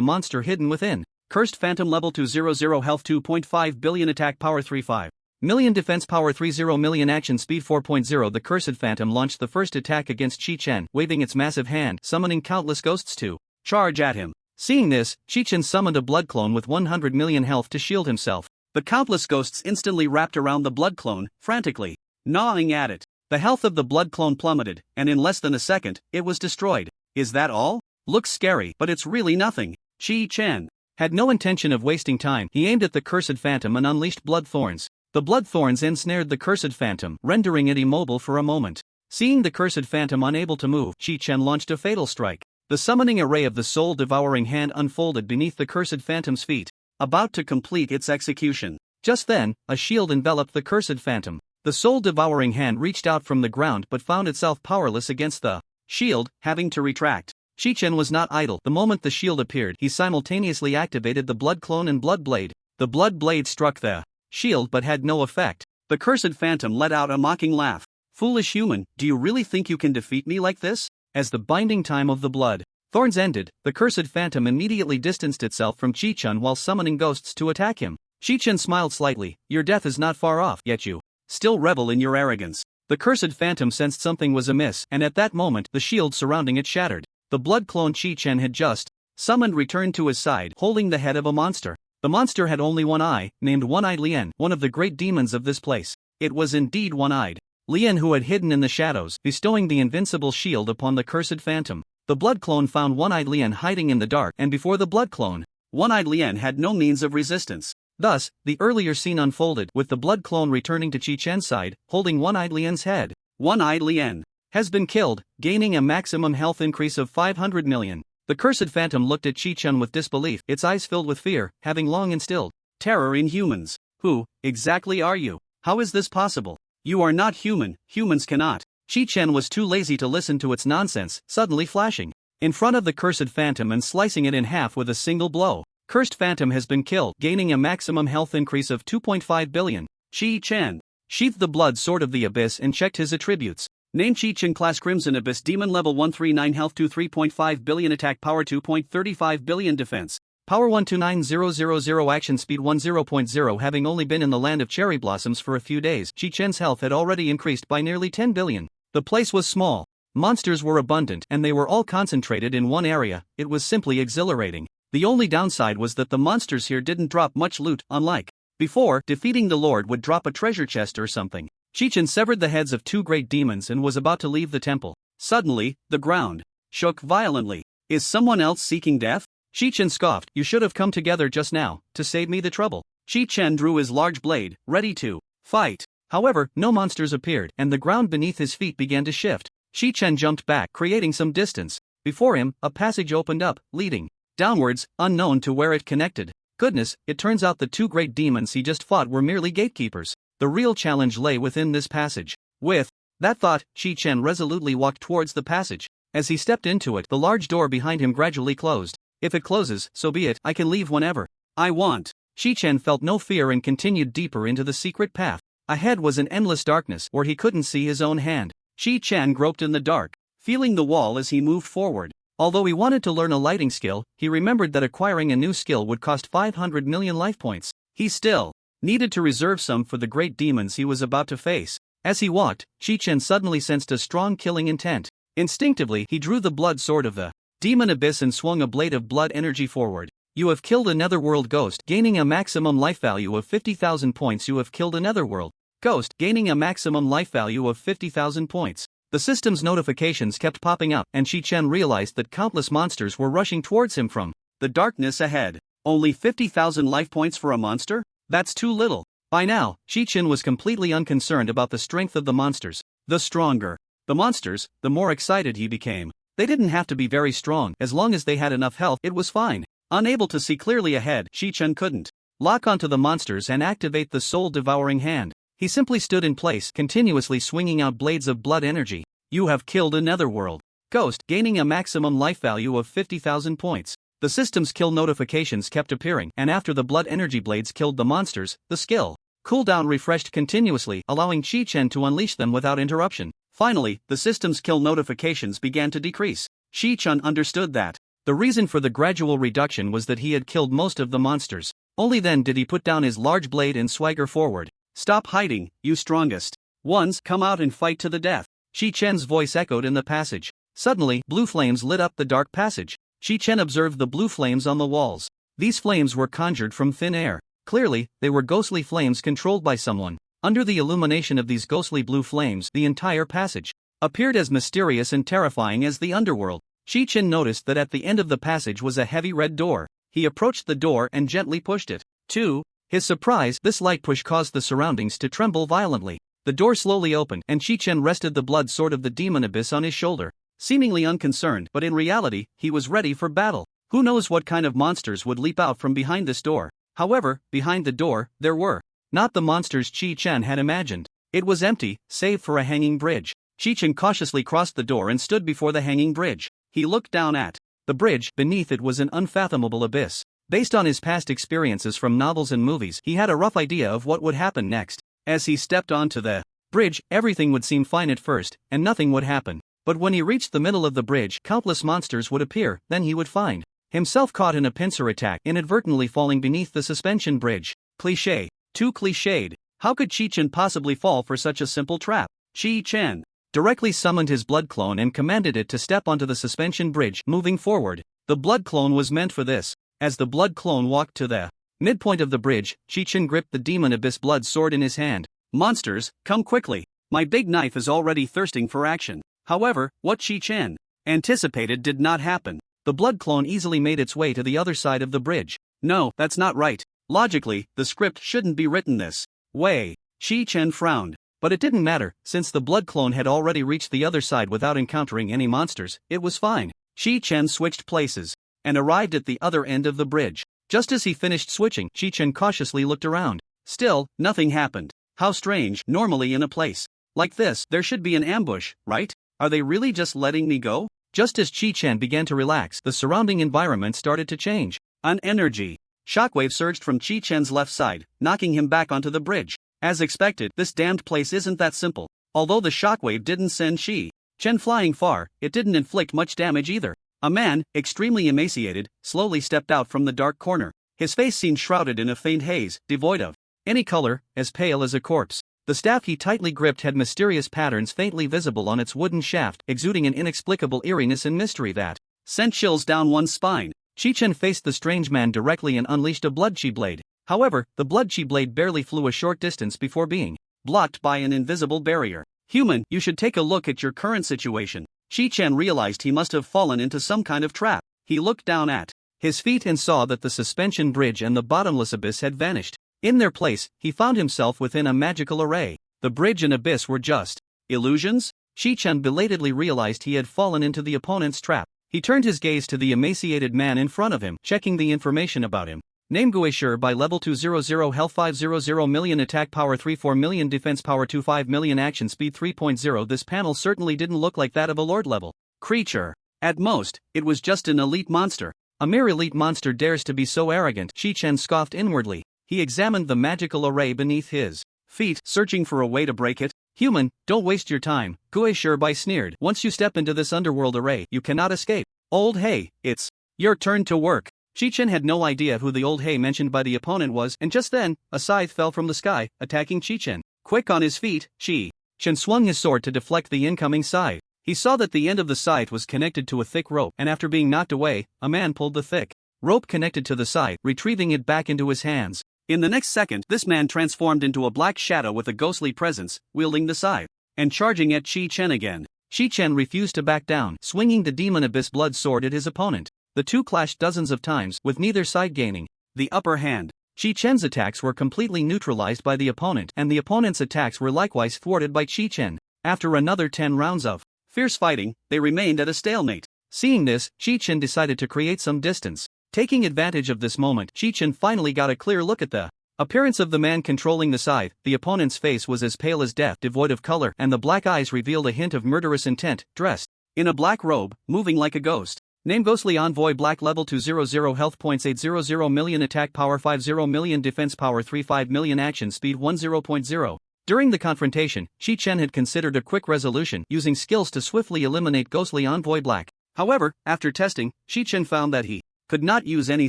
monster hidden within. Cursed Phantom level 200 health 2.5 billion attack power 35 million defense power 30 million action speed 4.0. The Cursed Phantom launched the first attack against Chi-Chen, waving its massive hand, summoning countless ghosts to charge at him. Seeing this, Chi-Chen summoned a blood clone with 100 million health to shield himself. The countless ghosts instantly wrapped around the blood clone, frantically gnawing at it. The health of the blood clone plummeted, and in less than a second, it was destroyed. Is that all? Looks scary, but it's really nothing. Chi-Chen had no intention of wasting time. He aimed at the Cursed Phantom and unleashed blood thorns. The blood thorns ensnared the Cursed Phantom, rendering it immobile for a moment. Seeing the Cursed Phantom unable to move, Chi-Chen launched a fatal strike. The summoning array of the soul-devouring hand unfolded beneath the Cursed Phantom's feet, about to complete its execution. Just then, a shield enveloped the Cursed Phantom. The soul-devouring hand reached out from the ground but found itself powerless against the shield, having to retract. Chi-Chen was not idle. The moment the shield appeared, he simultaneously activated the blood clone and blood blade. The blood blade struck the shield but had no effect. The Cursed Phantom let out a mocking laugh. Foolish human, do you really think you can defeat me like this? As the binding time of the blood thorns ended, the Cursed Phantom immediately distanced itself from Chi-Chen while summoning ghosts to attack him. Chi-Chen smiled slightly. Your death is not far off, yet you still revel in your arrogance. The Cursed Phantom sensed something was amiss, and at that moment, the shield surrounding it shattered. The blood clone Chi-Chen had just summoned returned to his side, holding the head of a monster. The monster had only one eye, named One-Eyed Lien, one of the great demons of this place. It was indeed one-eyed Lien who had hidden in the shadows, bestowing the invincible shield upon the Cursed Phantom. The blood clone found One-Eyed Lien hiding in the dark, and before the blood clone, One-Eyed Lien had no means of resistance. Thus, the earlier scene unfolded, with the blood clone returning to Chi-Chen's side, holding One-Eyed Lien's head. One-Eyed Lien has been killed, gaining a maximum health increase of 500 million. The Cursed Phantom looked at Chi-Chen with disbelief, its eyes filled with fear, having long instilled terror in humans. Who exactly are you? How is this possible? You are not human, humans cannot. Chi-Chen was too lazy to listen to its nonsense, suddenly flashing in front of the Cursed Phantom and slicing it in half with a single blow. Cursed Phantom has been killed, gaining a maximum health increase of 2.5 billion. Chi-Chen sheathed the blood sword of the abyss and checked his attributes. Name Chi-Chen class Crimson Abyss Demon level 139 health 23.5 billion attack power 2.35 billion defense power 129000 action speed 10.0. Having only been in the land of cherry blossoms for a few days, Chi-Chen's health had already increased by nearly 10 billion. The place was small. Monsters were abundant and they were all concentrated in one area. It was simply exhilarating. The only downside was that the monsters here didn't drop much loot, unlike before. Defeating the Lord would drop a treasure chest or something. Chi-Chen severed the heads of two great demons and was about to leave the temple. Suddenly, the ground shook violently. Is someone else seeking death? Chi-Chen scoffed. You should have come together just now, to save me the trouble. Chi-Chen drew his large blade, ready to fight. However, no monsters appeared, and the ground beneath his feet began to shift. Chi-Chen jumped back, creating some distance. Before him, a passage opened up, leading downwards, unknown to where it connected. Goodness, it turns out the two great demons he just fought were merely gatekeepers. The real challenge lay within this passage. With that thought, Chi-Chen resolutely walked towards the passage. As he stepped into it, the large door behind him gradually closed. If it closes, so be it, I can leave whenever I want. Chi-Chen felt no fear and continued deeper into the secret path. Ahead was an endless darkness where he couldn't see his own hand. Chi-Chen groped in the dark, feeling the wall as he moved forward. Although he wanted to learn a lighting skill, he remembered that acquiring a new skill would cost 500 million life points. He still needed to reserve some for the great demons he was about to face. As he walked, Chi-Chen suddenly sensed a strong killing intent. Instinctively, he drew the blood sword of the demon abyss and swung a blade of blood energy forward. You have killed a netherworld ghost, gaining a maximum life value of 50,000 points. You have killed a netherworld ghost, gaining a maximum life value of 50,000 points. The system's notifications kept popping up, and Chi-Chen realized that countless monsters were rushing towards him from the darkness ahead. Only 50,000 life points for a monster? That's too little. By now, Chi-Chen was completely unconcerned about the strength of the monsters. The stronger the monsters, the more excited he became. They didn't have to be very strong. As long as they had enough health, it was fine. Unable to see clearly ahead, Chi-Chen couldn't lock onto the monsters and activate the soul-devouring hand. He simply stood in place, continuously swinging out blades of blood energy. You have killed a netherworld ghost, gaining a maximum life value of 50,000 points. The system's kill notifications kept appearing, and after the blood energy blades killed the monsters, the skill cooldown refreshed continuously, allowing Chi-Chen to unleash them without interruption. Finally, the system's kill notifications began to decrease. Chi-Chen understood that The reason for the gradual reduction was that he had killed most of the monsters. Only then did he put down his large blade and swagger forward. "Stop hiding, you strongest ones, come out and fight to the death." Shi Chen's voice echoed in the passage. Suddenly, blue flames lit up the dark passage. Shi Chen observed the blue flames on the walls. These flames were conjured from thin air. Clearly, they were ghostly flames controlled by someone. Under the illumination of these ghostly blue flames, the entire passage appeared as mysterious and terrifying as the underworld. Shi Chen noticed that at the end of the passage was a heavy red door. He approached the door and gently pushed it. To his surprise, this light push caused the surroundings to tremble violently. The door slowly opened, and Shi Chen rested the blood sword of the demon abyss on his shoulder. Seemingly unconcerned, but in reality, he was ready for battle. Who knows what kind of monsters would leap out from behind this door? However, behind the door, there were not the monsters Shi Chen had imagined. It was empty, save for a hanging bridge. Shi Chen cautiously crossed the door and stood before the hanging bridge. He looked down at the bridge. Beneath it was an unfathomable abyss. Based on his past experiences from novels and movies, he had a rough idea of what would happen next. As he stepped onto the bridge, everything would seem fine at first, and nothing would happen. But when he reached the middle of the bridge, countless monsters would appear. Then he would find himself caught in a pincer attack, inadvertently falling beneath the suspension bridge. Cliché. Too cliched. How could Shi Chen possibly fall for such a simple trap? Shi Chen directly summoned his blood clone and commanded it to step onto the suspension bridge, moving forward. The blood clone was meant for this. As the blood clone walked to the midpoint of the bridge, Shi Chen gripped the demon abyss blood sword in his hand. "Monsters, come quickly. My big knife is already thirsting for action." However, what Shi Chen anticipated did not happen. The blood clone easily made its way to the other side of the bridge. "No, that's not right. Logically, the script shouldn't be written this way." Shi Chen frowned. But it didn't matter, since the blood clone had already reached the other side without encountering any monsters, it was fine. Shi Chen switched places and arrived at the other end of the bridge. Just as he finished switching, Shi Chen cautiously looked around. Still, nothing happened. How strange. Normally in a place like this, there should be an ambush, right? Are they really just letting me go? Just as Shi Chen began to relax, the surrounding environment started to change. An energy shockwave surged from Shi Chen's left side, knocking him back onto the bridge. As expected, this damned place isn't that simple. Although the shockwave didn't send Shi Chen flying far, it didn't inflict much damage either. A man, extremely emaciated, slowly stepped out from the dark corner. His face seemed shrouded in a faint haze, devoid of any color, as pale as a corpse. The staff he tightly gripped had mysterious patterns faintly visible on its wooden shaft, exuding an inexplicable eeriness and mystery that sent chills down one's spine. Shi Chen faced the strange man directly and unleashed a blood chi blade. However, the blood chi blade barely flew a short distance before being blocked by an invisible barrier. "Human, you should take a look at your current situation." Shi Chen realized he must have fallen into some kind of trap. He looked down at his feet and saw that the suspension bridge and the bottomless abyss had vanished. In their place, he found himself within a magical array. The bridge and abyss were just illusions? Shi Chen belatedly realized he had fallen into the opponent's trap. He turned his gaze to the emaciated man in front of him, checking the information about him. Name Guishir by level 200, health 500 million, attack power 34 million, defense power 25 million, action speed 3.0. This panel certainly didn't look like that of a lord level creature. At most, it was just an elite monster. A mere elite monster dares to be so arrogant, Shi Chen scoffed inwardly. He examined the magical array beneath his feet, searching for a way to break it. "Human, don't waste your time," Guishir Bai sneered. "Once you step into this underworld array, you cannot escape. Old Hey, it's your turn to work." Shi Chen had no idea who the old Hey mentioned by the opponent was, and just then, a scythe fell from the sky, attacking Shi Chen. Quick on his feet, Shi Chen swung his sword to deflect the incoming scythe. He saw that the end of the scythe was connected to a thick rope, and after being knocked away, a man pulled the thick rope connected to the scythe, retrieving it back into his hands. In the next second, this man transformed into a black shadow with a ghostly presence, wielding the scythe and charging at Shi Chen again. Shi Chen refused to back down, swinging the demon abyss blood sword at his opponent. The two clashed dozens of times, with neither side gaining the upper hand. Shi Chen's attacks were completely neutralized by the opponent, and the opponent's attacks were likewise thwarted by Shi Chen. After another 10 rounds of fierce fighting, they remained at a stalemate. Seeing this, Shi Chen decided to create some distance. Taking advantage of this moment, Shi Chen finally got a clear look at the appearance of the man controlling the scythe. The opponent's face was as pale as death, devoid of color, and the black eyes revealed a hint of murderous intent, dressed in a black robe, moving like a ghost. Name Ghostly Envoy, black level 200, health points 800 million, attack power 50 million, defense power 35 million, action speed 10.0. During the confrontation, Shi Chen had considered a quick resolution, using skills to swiftly eliminate Ghostly Envoy Black. However, after testing, Shi-Chen found that he could not use any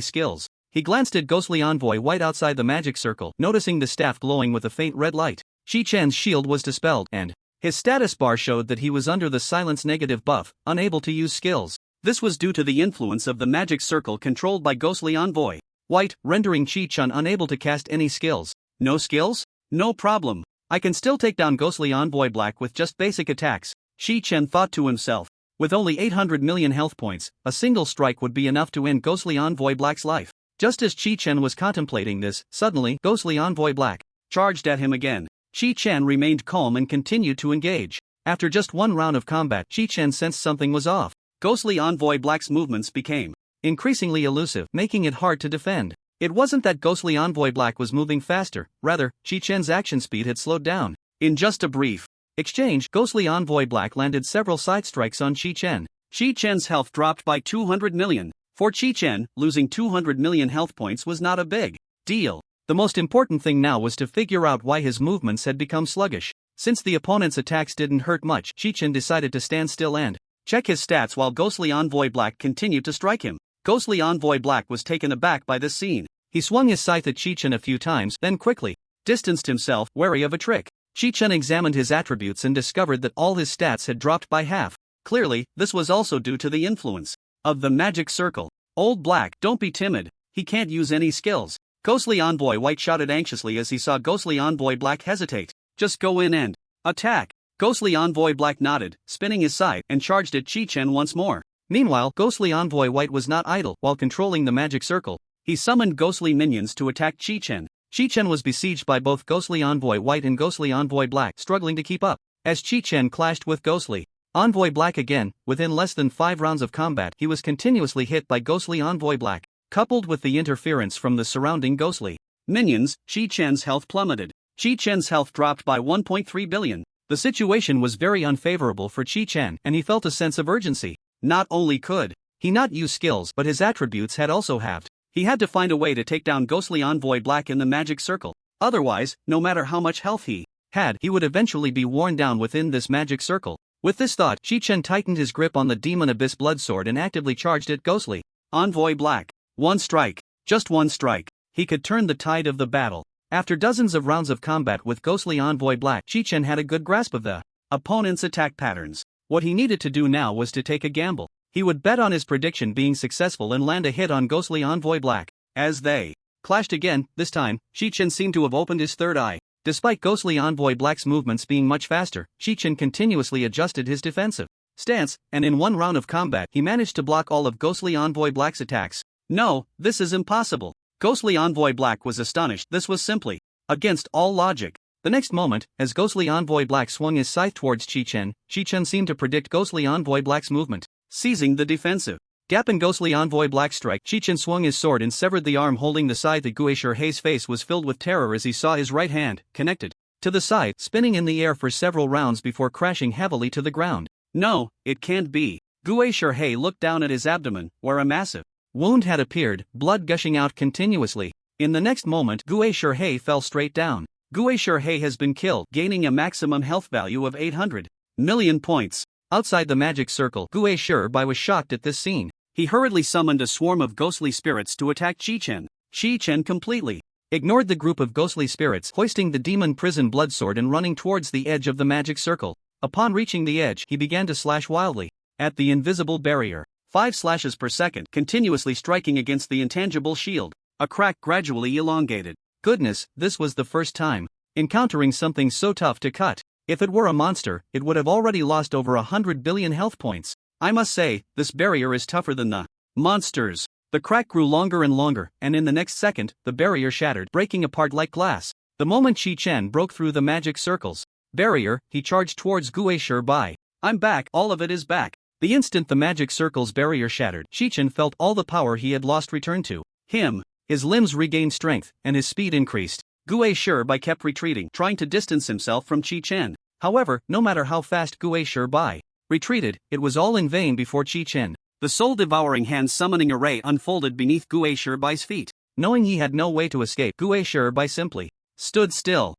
skills. He glanced at ghostly envoy White outside the magic circle, noticing the staff glowing with a faint red light. Shi-Chen's shield was dispelled, and his status bar showed that he was under the silence negative buff, unable to use skills. This was due to the influence of the magic circle controlled by ghostly envoy White, rendering Shi-Chen unable to cast any skills. No skills? No problem. I can still take down ghostly envoy Black with just basic attacks, Shi-Chen thought to himself. With only 800 million health points, a single strike would be enough to end ghostly envoy Black's life. Just as Shi-Chen was contemplating this, suddenly, ghostly envoy Black charged at him again. Shi-Chen remained calm and continued to engage. After just one round of combat, Shi-Chen sensed something was off. Ghostly envoy Black's movements became increasingly elusive, making it hard to defend. It wasn't that ghostly envoy Black was moving faster, rather, Shi-Chen's action speed had slowed down. In just a brief exchange, ghostly envoy Black landed several side strikes on Shi-Chen. Shi-Chen's health dropped by 200 million. For Shi-Chen, losing 200 million health points was not a big deal. The most important thing now was to figure out why his movements had become sluggish. Since the opponent's attacks didn't hurt much, Shi-Chen decided to stand still and check his stats while ghostly envoy Black continued to strike him. Ghostly envoy Black was taken aback by this scene. He swung his scythe at Shi-Chen a few times, then quickly distanced himself, wary of a trick. Shi-Chen examined his attributes and discovered that all his stats had dropped by half. Clearly, this was also due to the influence of the magic circle. Old Black, don't be timid, he can't use any skills. Ghostly envoy White shouted anxiously as he saw ghostly envoy Black hesitate. Just go in and attack. Ghostly envoy Black nodded, spinning his scythe, and charged at Shi-Chen once more. Meanwhile, ghostly envoy White was not idle. While controlling the magic circle, he summoned ghostly minions to attack Shi-Chen. Shi-Chen was besieged by both ghostly envoy White and ghostly envoy Black, struggling to keep up. As Shi-Chen clashed with ghostly envoy Black again, within less than 5 rounds of combat, he was continuously hit by ghostly envoy Black. Coupled with the interference from the surrounding ghostly minions, Shi-Chen's health plummeted. Shi-Chen's health dropped by 1.3 billion. The situation was very unfavorable for Shi-Chen, and he felt a sense of urgency. Not only could he not use skills, but his attributes had also halved. He had to find a way to take down ghostly envoy Black in the magic circle. Otherwise, no matter how much health he had, he would eventually be worn down within this magic circle. With this thought, Shi-Chen tightened his grip on the Demon Abyss Bloodsword and actively charged at ghostly envoy Black. One strike, just one strike, he could turn the tide of the battle. After dozens of rounds of combat with ghostly envoy Black, Shi-Chen had a good grasp of the opponent's attack patterns. What he needed to do now was to take a gamble. He would bet on his prediction being successful and land a hit on ghostly envoy Black. As they clashed again, this time, Shi-Chen seemed to have opened his third eye. Despite ghostly envoy Black's movements being much faster, Shi-Chen continuously adjusted his defensive stance, and in one round of combat he managed to block all of ghostly envoy Black's attacks. No, this is impossible. Ghostly envoy Black was astonished. This was simply against all logic. The next moment, as ghostly envoy Black swung his scythe towards Shi-Chen seemed to predict ghostly envoy Black's movement. Seizing the defensive gap in ghostly envoy Black's strike, Shi-Chen swung his sword and severed the arm holding the scythe. Gueshihei's face was filled with terror as he saw his right hand connected to the scythe, spinning in the air for several rounds before crashing heavily to the ground. No, it can't be. Gueshihei looked down at his abdomen, where a massive wound had appeared, blood gushing out continuously. In the next moment, Gueshihei fell straight down. Gueshihei has been killed, gaining a maximum health value of 800 million points. Outside the magic circle, Gueshihei was shocked at this scene. He hurriedly summoned a swarm of ghostly spirits to attack Shi-Chen. Shi-Chen completely ignored the group of ghostly spirits, hoisting the demon prison bloodsword and running towards the edge of the magic circle. Upon reaching the edge, he began to slash wildly at the invisible barrier. 5 slashes per second, continuously striking against the intangible shield. A crack gradually elongated. Goodness, this was the first time encountering something so tough to cut. If it were a monster, it would have already lost over 100 billion health points. I must say, this barrier is tougher than the monsters. The crack grew longer and longer, and in the next second, the barrier shattered, breaking apart like glass. The moment Shi-Chen broke through the magic circle's barrier, he charged towards Gueshihei. I'm back, all of it is back. The instant the magic circle's barrier shattered, Shi-Chen felt all the power he had lost return to him. His limbs regained strength, and his speed increased. Gueshihei kept retreating, trying to distance himself from Shi-Chen. However, no matter how fast Gueshihei retreated, it was all in vain before Shi-Chen. The soul-devouring hand summoning array unfolded beneath Gueshihei's feet. Knowing he had no way to escape, Gueshihei simply stood still.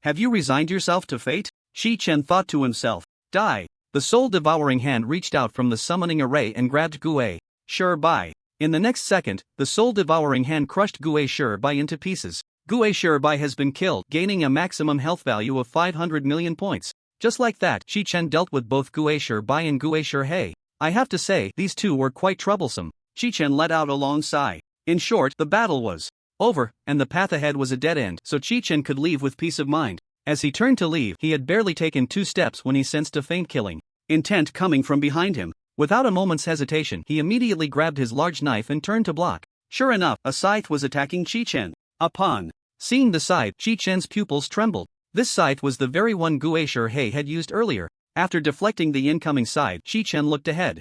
Have you resigned yourself to fate? Shi-Chen thought to himself. Die. The soul-devouring hand reached out from the summoning array and grabbed Gue Shi Bai. In the next second, the soul-devouring hand crushed Gue Shi Bai into pieces. Gue Shi Bai has been killed, gaining a maximum health value of 500 million points. Just like that, Qi Chen dealt with both Gue Shi Bai and Gue Shi He. I have to say, these two were quite troublesome. Qi Chen let out a long sigh. In short, the battle was over, and the path ahead was a dead end, so Qi Chen could leave with peace of mind. As he turned to leave, he had barely taken 2 steps when he sensed a faint killing intent coming from behind him. Without a moment's hesitation, he immediately grabbed his large knife and turned to block. Sure enough, a scythe was attacking Qi Chen. Upon seeing the scythe, Qi Chen's pupils trembled. This scythe was the very one Gue Shi He had used earlier. After deflecting the incoming scythe, Qi Chen looked ahead.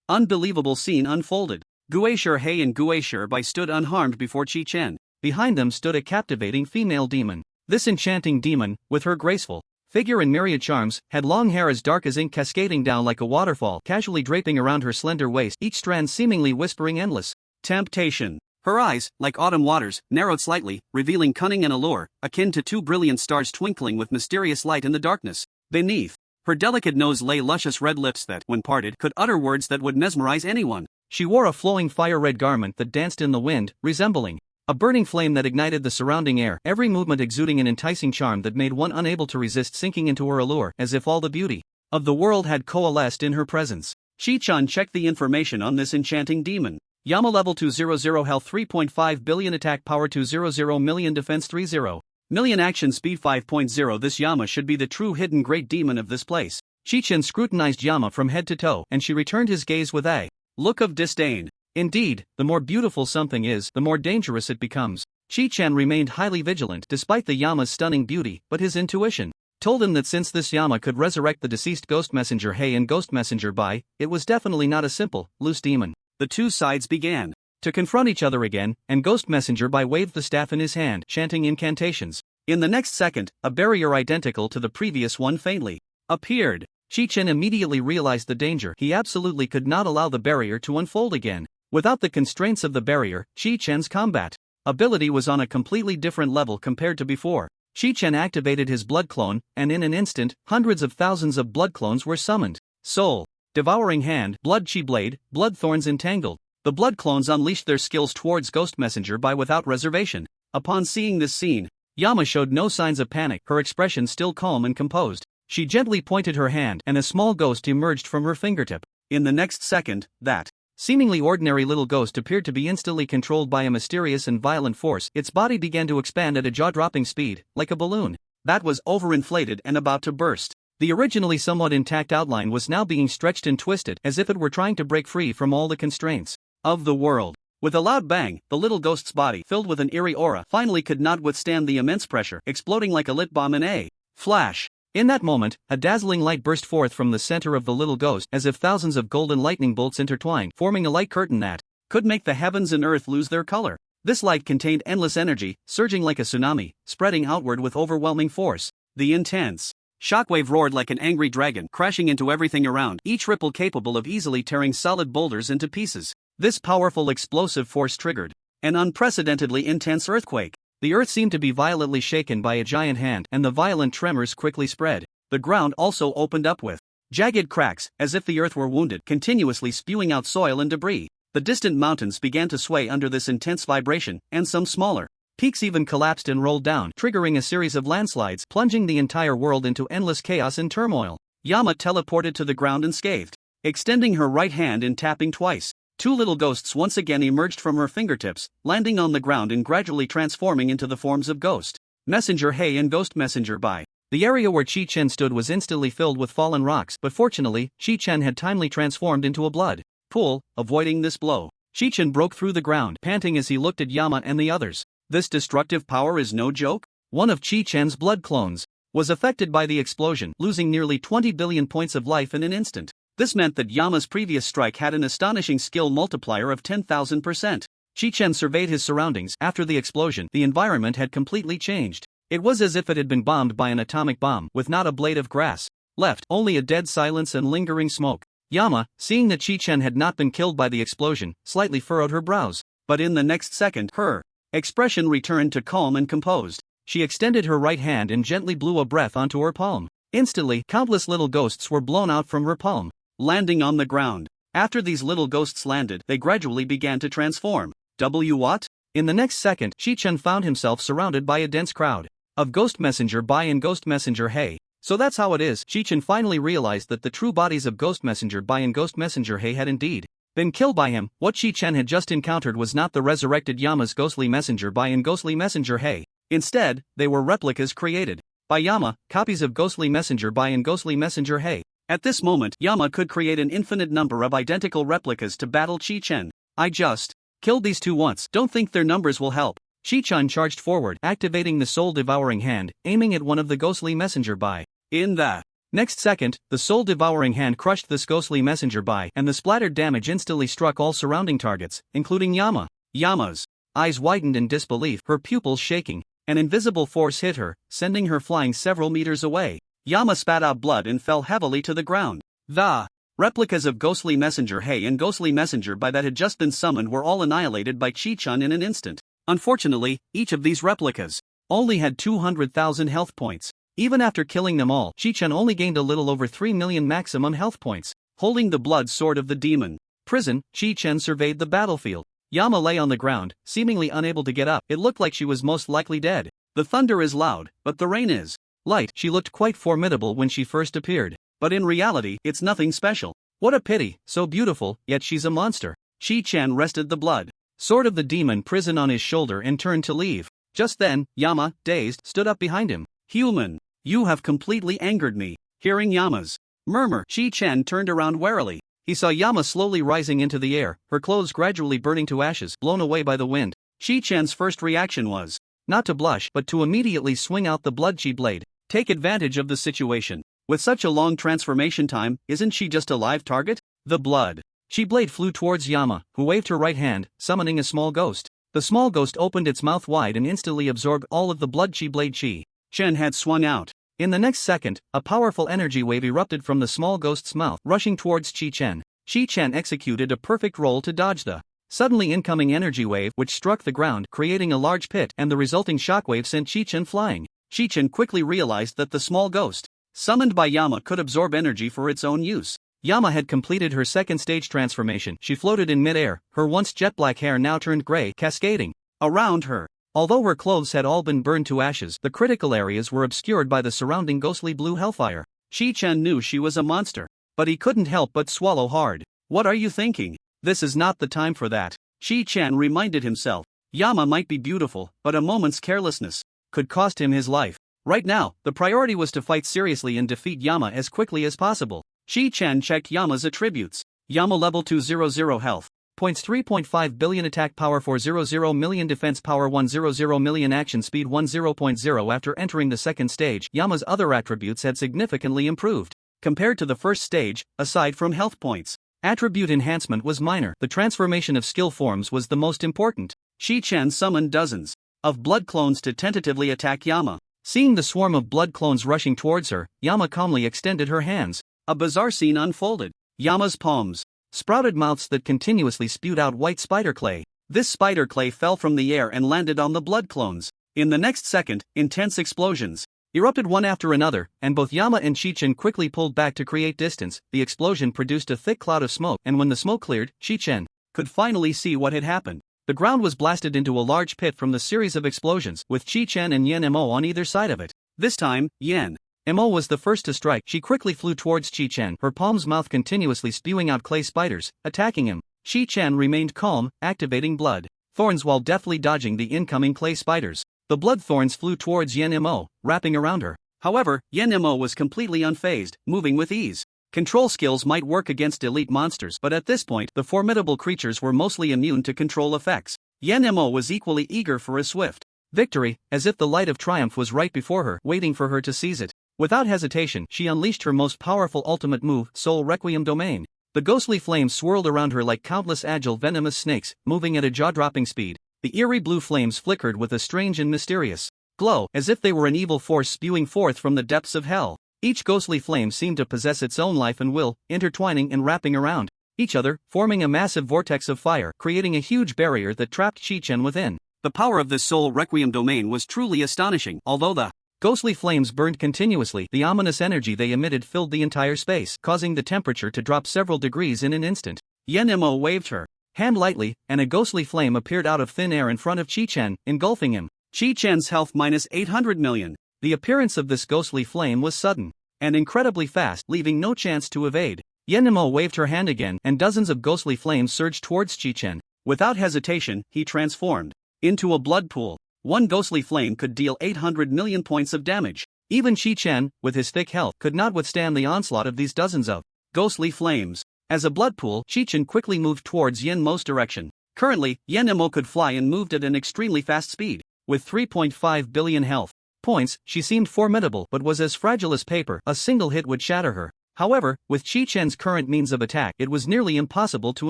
Unbelievable scene unfolded. Gue Shi He and Gue Shi Bai stood unharmed before Qi Chen. Behind them stood a captivating female demon. This enchanting demon, with her graceful figure and myriad charms, had long hair as dark as ink cascading down like a waterfall, casually draping around her slender waist, each strand seemingly whispering endless temptation. Her eyes, like autumn waters, narrowed slightly, revealing cunning and allure, akin to 2 brilliant stars twinkling with mysterious light in the darkness. Beneath her delicate nose lay luscious red lips that, when parted, could utter words that would mesmerize anyone. She wore a flowing fire-red garment that danced in the wind, resembling a burning flame that ignited the surrounding air, every movement exuding an enticing charm that made one unable to resist sinking into her allure, as if all the beauty of the world had coalesced in her presence. Qi Chen checked the information on this enchanting demon. Yama level 200, health 3.5 billion, attack power 200 million, defense 30 million, action speed 5.0. This Yama should be the true hidden great demon of this place. Qi Chen scrutinized Yama from head to toe, and she returned his gaze with a look of disdain. Indeed, the more beautiful something is, the more dangerous it becomes. Qi Chen remained highly vigilant despite the Yama's stunning beauty, but his intuition told him that since this Yama could resurrect the deceased Ghost Messenger He and Ghost Messenger Bai, it was definitely not a simple, loose demon. The two sides began to confront each other again, and Ghost Messenger Bai waved the staff in his hand, chanting incantations. In the next second, a barrier identical to the previous one faintly appeared. Qi Chen immediately realized the danger. He absolutely could not allow the barrier to unfold again. Without the constraints of the barrier, Qi Chen's combat ability was on a completely different level compared to before. Qi Chen activated his blood clone, and in an instant, hundreds of thousands of blood clones were summoned. Soul devouring hand, blood chi blade, blood thorns entangled. The blood clones unleashed their skills towards Ghost Messenger Bai without reservation. Upon seeing this scene, Yama showed no signs of panic, her expression still calm and composed. She gently pointed her hand, and a small ghost emerged from her fingertip. In the next second, that seemingly ordinary little ghost appeared to be instantly controlled by a mysterious and violent force. Its body began to expand at a jaw-dropping speed, like a balloon that was overinflated and about to burst. The originally somewhat intact outline was now being stretched and twisted, as if it were trying to break free from all the constraints of the world. With a loud bang, the little ghost's body, filled with an eerie aura, finally could not withstand the immense pressure, exploding like a lit bomb in a flash. In that moment, a dazzling light burst forth from the center of the little ghost, as if thousands of golden lightning bolts intertwined, forming a light curtain that could make the heavens and earth lose their color. This light contained endless energy, surging like a tsunami, spreading outward with overwhelming force. The intense shockwave roared like an angry dragon, crashing into everything around, each ripple capable of easily tearing solid boulders into pieces. This powerful explosive force triggered an unprecedentedly intense earthquake. The earth seemed to be violently shaken by a giant hand, and the violent tremors quickly spread. The ground also opened up with jagged cracks, as if the earth were wounded, continuously spewing out soil and debris. The distant mountains began to sway under this intense vibration, and some smaller peaks even collapsed and rolled down, triggering a series of landslides, plunging the entire world into endless chaos and turmoil. Yama teleported to the ground unscathed, extending her right hand and tapping twice. Two little ghosts once again emerged from her fingertips, landing on the ground and gradually transforming into the forms of Ghost Messenger He and Ghost Messenger Bai. The area where Qi Chen stood was instantly filled with fallen rocks, but fortunately, Qi Chen had timely transformed into a blood pool, avoiding this blow. Qi Chen broke through the ground, panting as he looked at Yama and the others. This destructive power is no joke? One of Qi Chen's blood clones was affected by the explosion, losing nearly 20 billion points of life in an instant. This meant that Yama's previous strike had an astonishing skill multiplier of 10,000%. Qi Chen surveyed his surroundings. After the explosion, the environment had completely changed. It was as if it had been bombed by an atomic bomb, with not a blade of grass left, only a dead silence and lingering smoke. Yama, seeing that Qi Chen had not been killed by the explosion, slightly furrowed her brows. But in the next second, her expression returned to calm and composed. She extended her right hand and gently blew a breath onto her palm. Instantly, countless little ghosts were blown out from her palm, landing on the ground. After these little ghosts landed, they gradually began to transform. What? In the next second, Chi-Chen found himself surrounded by a dense crowd of Ghost Messenger Bai and Ghost Messenger Hei. So that's how it is. Chi-Chen finally realized that the true bodies of Ghost Messenger Bai and Ghost Messenger Hei had indeed been killed by him. What Chi-Chen had just encountered was not the resurrected Yama's Ghostly Messenger Bai and Ghostly Messenger Hei. Instead, they were replicas created by Yama, copies of Ghostly Messenger Bai and Ghostly Messenger Hei. At this moment, Yama could create an infinite number of identical replicas to battle Chi-Chen. I just killed these two once, don't think their numbers will help. Chi-Chen charged forward, activating the soul-devouring hand, aiming at one of the Ghostly Messenger Bai. In the next second, the soul-devouring hand crushed this Ghostly Messenger Bai, and the splattered damage instantly struck all surrounding targets, including Yama. Yama's eyes widened in disbelief, her pupils shaking. An invisible force hit her, sending her flying several meters away. Yama spat out blood and fell heavily to the ground. The replicas of Ghostly Messenger Hei and Ghostly Messenger Bai that had just been summoned were all annihilated by Chi-Chen in an instant. Unfortunately, each of these replicas only had 200,000 health points. Even after killing them all, Chi-Chen only gained a little over 3 million maximum health points. Holding the blood sword of the demon prison, Chi-Chen surveyed the battlefield. Yama lay on the ground, seemingly unable to get up. It looked like she was most likely dead. The thunder is loud, but the rain is light. She looked quite formidable when she first appeared, but in reality, it's nothing special. What a pity, so beautiful, yet she's a monster. Chi-Chen rested the blood sword of the demon prison on his shoulder and turned to leave. Just then, Yama, dazed, stood up behind him. Human, you have completely angered me. Hearing Yama's murmur, Chi-Chen turned around warily. He saw Yama slowly rising into the air, her clothes gradually burning to ashes, blown away by the wind. Chi-Chen's first reaction was not to blush, but to immediately swing out the blood chi blade. Take advantage of the situation. With such a long transformation time, isn't she just a live target? The blood chi blade flew towards Yama, who waved her right hand, summoning a small ghost. The small ghost opened its mouth wide and instantly absorbed all of the blood chi blade chi Chen had swung out. In the next second, a powerful energy wave erupted from the small ghost's mouth, rushing towards Chi-Chen. Chi-Chen executed a perfect roll to dodge the suddenly incoming energy wave, which struck the ground, creating a large pit, and the resulting shockwave sent Chi-Chen flying. Chi-Chen quickly realized that the small ghost summoned by Yama could absorb energy for its own use. Yama had completed her second stage transformation. She floated in midair, her once jet black hair now turned gray, cascading around her. Although her clothes had all been burned to ashes, the critical areas were obscured by the surrounding ghostly blue hellfire. Chi-Chen knew she was a monster, but he couldn't help but swallow hard. What are you thinking? This is not the time for that. Chi-Chen reminded himself. Yama might be beautiful, but a moment's carelessness could cost him his life. Right now, the priority was to fight seriously and defeat Yama as quickly as possible. Chi-Chen checked Yama's attributes. Yama level 200 health points 3.5 billion attack power 400 million defense power 100 million action speed 10.0. After entering the second stage, Yama's other attributes had significantly improved compared to the first stage, aside from health points. Attribute enhancement was minor. The transformation of skill forms was the most important. Chi-Chen summoned dozens of blood clones to tentatively attack Yama. Seeing the swarm of blood clones rushing towards her, Yama calmly extended her hands. A bizarre scene unfolded. Yama's palms sprouted mouths that continuously spewed out white spider clay. This spider clay fell from the air and landed on the blood clones. In the next second, intense explosions erupted one after another, and both Yama and Chi-Chen quickly pulled back to create distance. The explosion produced a thick cloud of smoke, and when the smoke cleared, Chi-Chen could finally see what had happened. The ground was blasted into a large pit from the series of explosions, with Chi-Chen and Yen Mo on either side of it. This time, Yen Mo was the first to strike. She quickly flew towards Chi-Chen, her palm's mouth continuously spewing out clay spiders, attacking him. Chi-Chen remained calm, activating blood thorns while deftly dodging the incoming clay spiders. The blood thorns flew towards Yen Mo, wrapping around her. However, Yen Mo was completely unfazed, moving with ease. Control skills might work against elite monsters, but at this point, the formidable creatures were mostly immune to control effects. Yen Mo was equally eager for a swift victory, as if the light of triumph was right before her, waiting for her to seize it. Without hesitation, she unleashed her most powerful ultimate move, Soul Requiem Domain. The ghostly flames swirled around her like countless agile venomous snakes, moving at a jaw-dropping speed. The eerie blue flames flickered with a strange and mysterious glow, as if they were an evil force spewing forth from the depths of hell. Each ghostly flame seemed to possess its own life and will, intertwining and wrapping around each other, forming a massive vortex of fire, creating a huge barrier that trapped Chi-Chen within. The power of this Soul Requiem Domain was truly astonishing. Although the Ghostly flames burned continuously. The ominous energy they emitted filled the entire space, causing the temperature to drop several degrees in an instant. Yenmo waved her hand lightly, and a ghostly flame appeared out of thin air in front of Chi-Chen, engulfing him. Chi-Chen's health minus 800 million. The appearance of this ghostly flame was sudden and incredibly fast, leaving no chance to evade. Yenmo waved her hand again, and dozens of ghostly flames surged towards Chi-Chen. Without hesitation, he transformed into a blood pool. One ghostly flame could deal 800 million points of damage. Even Chi-Chen, with his thick health, could not withstand the onslaught of these dozens of ghostly flames. As a blood pool, Chi-Chen quickly moved towards Yenmo's direction. Currently, Yenmo could fly and moved at an extremely fast speed. With 3.5 billion health points, she seemed formidable but was as fragile as paper. A single hit would shatter her. However, with Chi-Chen's current means of attack, it was nearly impossible to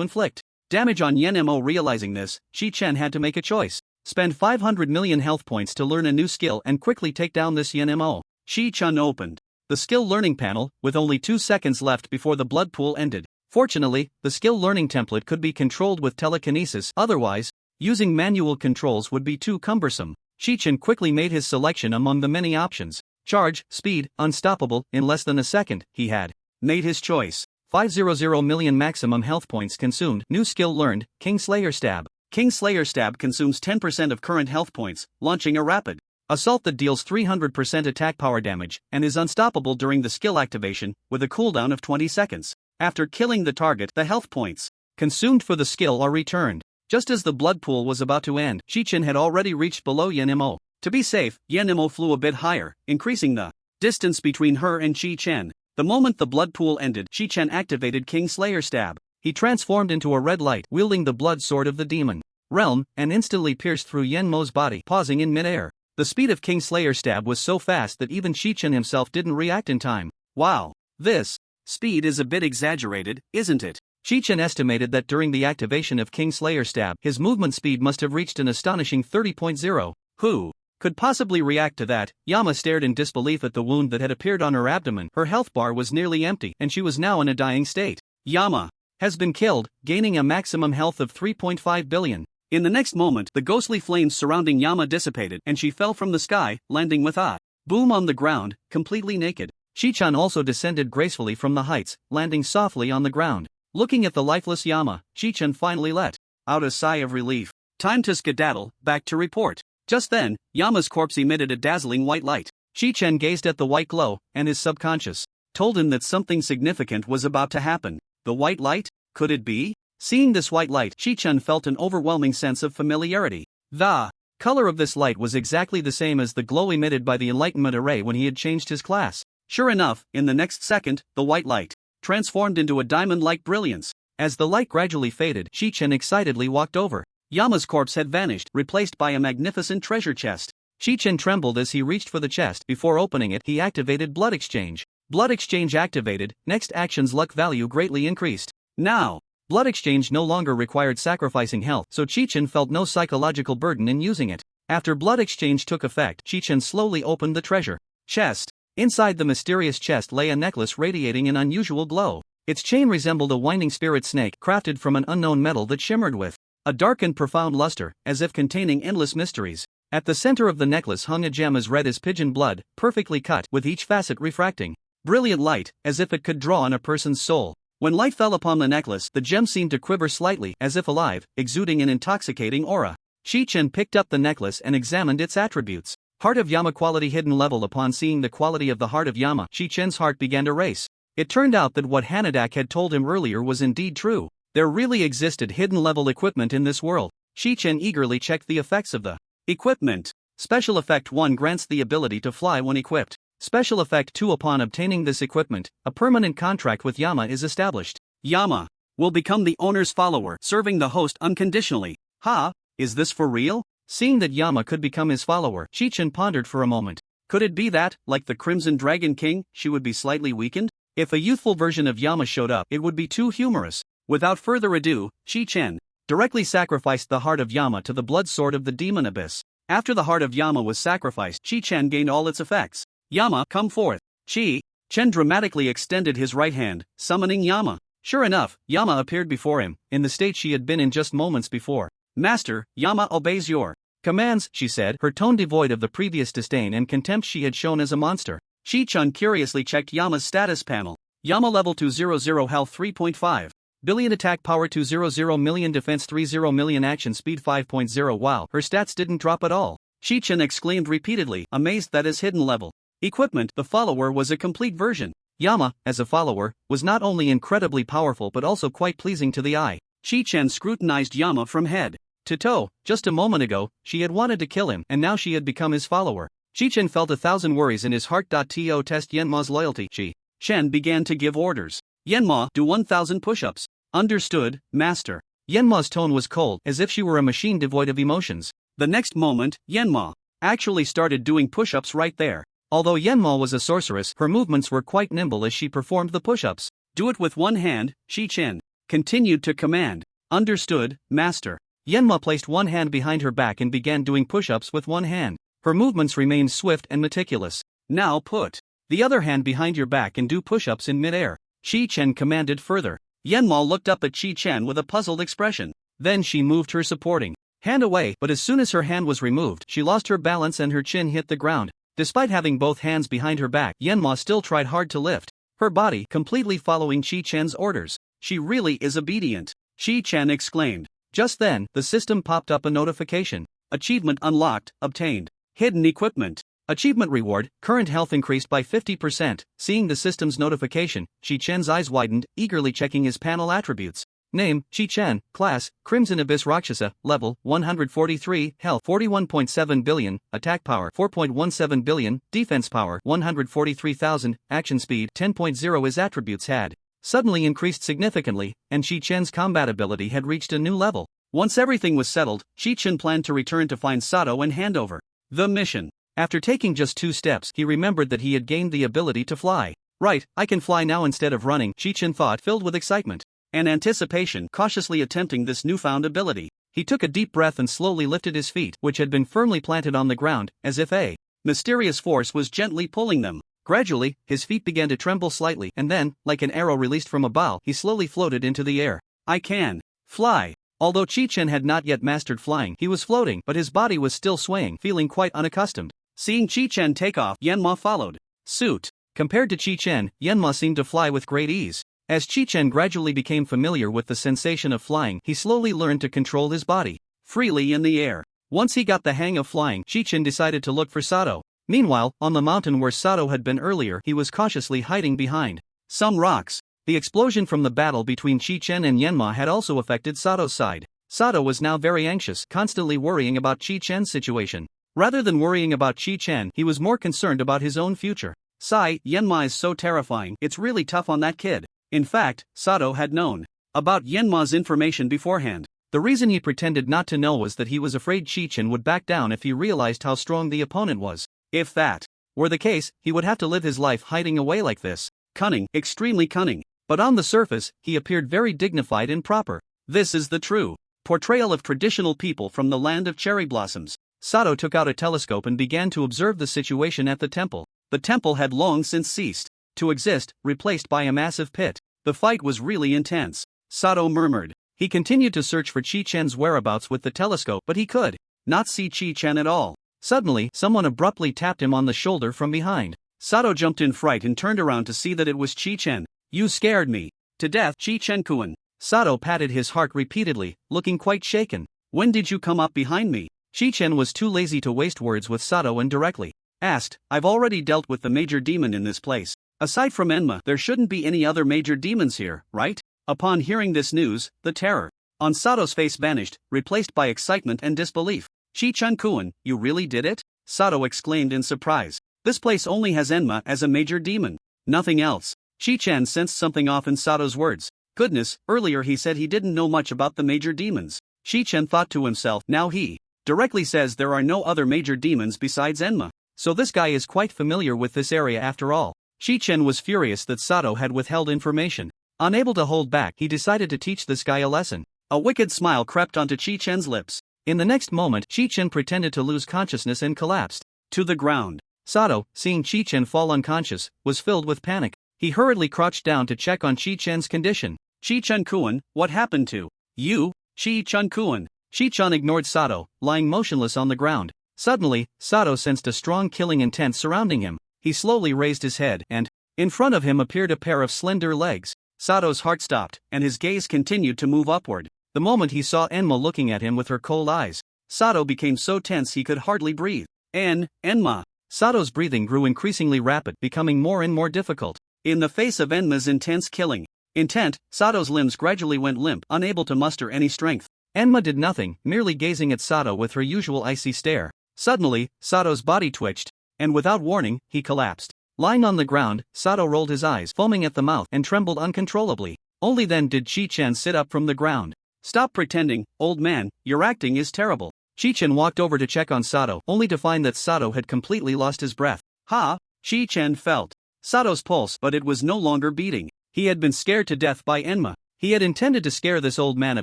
inflict damage on Yenmo. Realizing this, Chi-Chen had to make a choice. Spend 500 million health points to learn a new skill and quickly take down this Yenmo. Chi-Chen opened the skill learning panel, with only 2 seconds left before the blood pool ended. Fortunately, the skill learning template could be controlled with telekinesis, otherwise, using manual controls would be too cumbersome. Chi-Chen quickly made his selection among the many options. Charge, speed, unstoppable. In less than a second, he had made his choice. 500 million maximum health points consumed. New skill learned, Kingslayer Stab. Kingslayer Stab consumes 10% of current health points, launching a rapid assault that deals 300% attack power damage, and is unstoppable during the skill activation, with a cooldown of 20 seconds. After killing the target, the health points consumed for the skill are returned. Just as the blood pool was about to end, Chi-Chen had already reached below Yenmo. To be safe, Yenmo flew a bit higher, increasing the distance between her and Chi-Chen. The moment the blood pool ended, Chi-Chen activated Kingslayer Stab. He transformed into a red light, wielding the blood sword of the demon realm, and instantly pierced through Yenmo's body, pausing in midair. The speed of Kingslayer Stab was so fast that even Chi-Chen himself didn't react in time. Wow, this speed is a bit exaggerated, isn't it? Chi-Chen estimated that during the activation of Kingslayer Stab, his movement speed must have reached an astonishing 30.0. Who could possibly react to that? Yama stared in disbelief at the wound that had appeared on her abdomen. Her health bar was nearly empty, and she was now in a dying state. Yama has been killed, gaining a maximum health of 3.5 billion. In the next moment, the ghostly flames surrounding Yama dissipated, and she fell from the sky, landing with a boom on the ground, completely naked. Chi-Chen also descended gracefully from the heights, landing softly on the ground. Looking at the lifeless Yama, Chi-Chen finally let out a sigh of relief. Time to skedaddle, back to report. Just then, Yama's corpse emitted a dazzling white light. Chi-Chen gazed at the white glow, and his subconscious told him that something significant was about to happen. The white light? Could it be? Seeing this white light, Chi-Chen felt an overwhelming sense of familiarity. The color of this light was exactly the same as the glow emitted by the Enlightenment Array when he had changed his class. Sure enough, in the next second, the white light transformed into a diamond-like brilliance. As the light gradually faded, Chi-Chen excitedly walked over. Yama's corpse had vanished, replaced by a magnificent treasure chest. Chi-Chen trembled as he reached for the chest. Before opening it, he activated Blood Exchange. Blood Exchange activated, next action's luck value greatly increased. Now, Blood Exchange no longer required sacrificing health, so Chi-Chen felt no psychological burden in using it. After Blood Exchange took effect, Chi-Chen slowly opened the treasure chest. Inside the mysterious chest lay a necklace radiating an unusual glow. Its chain resembled a winding spirit snake crafted from an unknown metal that shimmered with a dark and profound luster, as if containing endless mysteries. At the center of the necklace hung a gem as red as pigeon blood, perfectly cut, with each facet refracting brilliant light, as if it could draw on a person's soul. When light fell upon the necklace, the gem seemed to quiver slightly, as if alive, exuding an intoxicating aura. Chi-Chen picked up the necklace and examined its attributes. Heart of Yama quality hidden level. Upon seeing the quality of the heart of Yama, Chi-Chen's heart began to race. It turned out that what Hanadak had told him earlier was indeed true. There really existed hidden level equipment in this world. Chi-Chen eagerly checked the effects of the equipment. Special Effect 1 grants the ability to fly when equipped. Special Effect 2 upon obtaining this equipment, a permanent contract with Yama is established. Yama will become the owner's follower, serving the host unconditionally. Ha, is this for real? Seeing that Yama could become his follower, Chi-Chen pondered for a moment. Could it be that, like the Crimson Dragon King, she would be slightly weakened? If a youthful version of Yama showed up, it would be too humorous. Without further ado, Chi-Chen directly sacrificed the heart of Yama to the blood sword of the demon abyss. After the heart of Yama was sacrificed, Chi-Chen gained all its effects. Yama, come forth. Chi-Chen dramatically extended his right hand, summoning Yama. Sure enough, Yama appeared before him, in the state she had been in just moments before. Master, Yama obeys your Commands, she said, her tone devoid of the previous disdain and contempt she had shown as a monster. Chi-chun curiously checked Yama's status panel. Yama level 200 health 3.5. Billion attack power 200 million defense 30 million action speed 5.0. Wow, her stats didn't drop at all. Chi-chun exclaimed repeatedly, amazed that his hidden level equipment, the follower, was a complete version. Yama, as a follower, was not only incredibly powerful but also quite pleasing to the eye. Chi-chun scrutinized Yama from head to toe. Just a moment ago, she had wanted to kill him and now she had become his follower. Chi-chun felt 1,000 worries in his heart. To test Yenma's loyalty, Chi-chun began to give orders. Yenma, do 1,000 push-ups. Understood, master. Yenma's tone was cold, as if she were a machine devoid of emotions. The next moment, Yenma actually started doing push-ups right there. Although Yenma was a sorceress, her movements were quite nimble as she performed the push-ups. Do it with one hand, Chi-chun continued to command. Understood, master. Yenma placed one hand behind her back and began doing push-ups with one hand. Her movements remained swift and meticulous. Now put the other hand behind your back and do push-ups in mid-air. Chi-chun commanded further. Yenma looked up at Chi-chun with a puzzled expression. Then she moved her supporting hand away, but as soon as her hand was removed, she lost her balance and her chin hit the ground. Despite having both hands behind her back, Yenma still tried hard to lift her body, completely following Chi-chun's orders. She really is obedient, Chi-chun exclaimed. Just then, the system popped up a notification. Achievement unlocked, obtained. Hidden equipment. Achievement reward, current health increased by 50%. Seeing the system's notification, Chi-chun's eyes widened, eagerly checking his panel attributes. Name, Chi-chun, class, Crimson Abyss Rakshasa, level, 143, health, 41.7 billion, attack power, 4.17 billion, defense power, 143,000, action speed, 10.0. His attributes had suddenly increased significantly, and Chi-chun's combat ability had reached a new level. Once everything was settled, Chi-chun planned to return to find Sato and hand over the mission. After taking just 2 steps, he remembered that he had gained the ability to fly. Right, I can fly now instead of running, Chi-chun thought, filled with excitement and anticipation, cautiously attempting this newfound ability. He took a deep breath and slowly lifted his feet, which had been firmly planted on the ground, as if a mysterious force was gently pulling them. Gradually, his feet began to tremble slightly, and then, like an arrow released from a bow, he slowly floated into the air. I can fly. Although Chi-chun had not yet mastered flying, he was floating, but his body was still swaying, feeling quite unaccustomed. Seeing Chi-chun take off, Yenma followed suit. Compared to Chi-chun, Yenma seemed to fly with great ease. As Chi-chun gradually became familiar with the sensation of flying, he slowly learned to control his body freely in the air. Once he got the hang of flying, Chi-chun decided to look for Sato. Meanwhile, on the mountain where Sato had been earlier, he was cautiously hiding behind some rocks. The explosion from the battle between Chi-chun and Yenma had also affected Sato's side. Sato was now very anxious, constantly worrying about Chi-chun's situation. Rather than worrying about Chi-chun, he was more concerned about his own future. Sigh, Yenma is so terrifying, it's really tough on that kid. In fact, Sato had known about Yenma's information beforehand. The reason he pretended not to know was that he was afraid Chi-chun would back down if he realized how strong the opponent was. If that were the case, he would have to live his life hiding away like this. Cunning, extremely cunning. But on the surface, he appeared very dignified and proper. This is the true portrayal of traditional people from the land of cherry blossoms. Sato took out a telescope and began to observe the situation at the temple. The temple had long since ceased to exist, replaced by a massive pit. The fight was really intense. Sato murmured. He continued to search for Chi-chun's whereabouts with the telescope, but he could not see Chi-chun at all. Suddenly, someone abruptly tapped him on the shoulder from behind. Sato jumped in fright and turned around to see that it was Chi-chun. You scared me to death, Chi-chun-kun. Sato patted his heart repeatedly, looking quite shaken. When did you come up behind me? Chi-chun was too lazy to waste words with Sato and directly asked, I've already dealt with the major demon in this place. Aside from Enma, there shouldn't be any other major demons here, right? Upon hearing this news, the terror on Sato's face vanished, replaced by excitement and disbelief. Chi-chun-kun, you really did it? Sato exclaimed in surprise. This place only has Enma as a major demon. Nothing else. Chi-chun sensed something off in Sato's words. Goodness, earlier he said he didn't know much about the major demons. Chi-chun thought to himself, now he directly says there are no other major demons besides Enma. So this guy is quite familiar with this area after all. Chi-chun was furious that Sato had withheld information. Unable to hold back, he decided to teach this guy a lesson. A wicked smile crept onto Chi-chun's lips. In the next moment, Chi-chun pretended to lose consciousness and collapsed to the ground. Sato, seeing Chi-chun fall unconscious, was filled with panic. He hurriedly crouched down to check on Chi-chun's condition. Chi-chun-kun, what happened to you? Chi-chun-kun. Shi-chan ignored Sato, lying motionless on the ground. Suddenly, Sato sensed a strong killing intent surrounding him. He slowly raised his head and, in front of him appeared a pair of slender legs. Sato's heart stopped, and his gaze continued to move upward. The moment he saw Enma looking at him with her cold eyes, Sato became so tense he could hardly breathe. Enma. Sato's breathing grew increasingly rapid, becoming more and more difficult. In the face of Enma's intense killing intent, Sato's limbs gradually went limp, unable to muster any strength. Enma did nothing, merely gazing at Sato with her usual icy stare. Suddenly, Sato's body twitched, and without warning, he collapsed. Lying on the ground, Sato rolled his eyes, foaming at the mouth, and trembled uncontrollably. Only then did Chi-chan sit up from the ground. "Stop pretending, old man, your acting is terrible." Chi-chan walked over to check on Sato, only to find that Sato had completely lost his breath. Ha! Chi-chan felt Sato's pulse, but it was no longer beating. He had been scared to death by Enma. He had intended to scare this old man a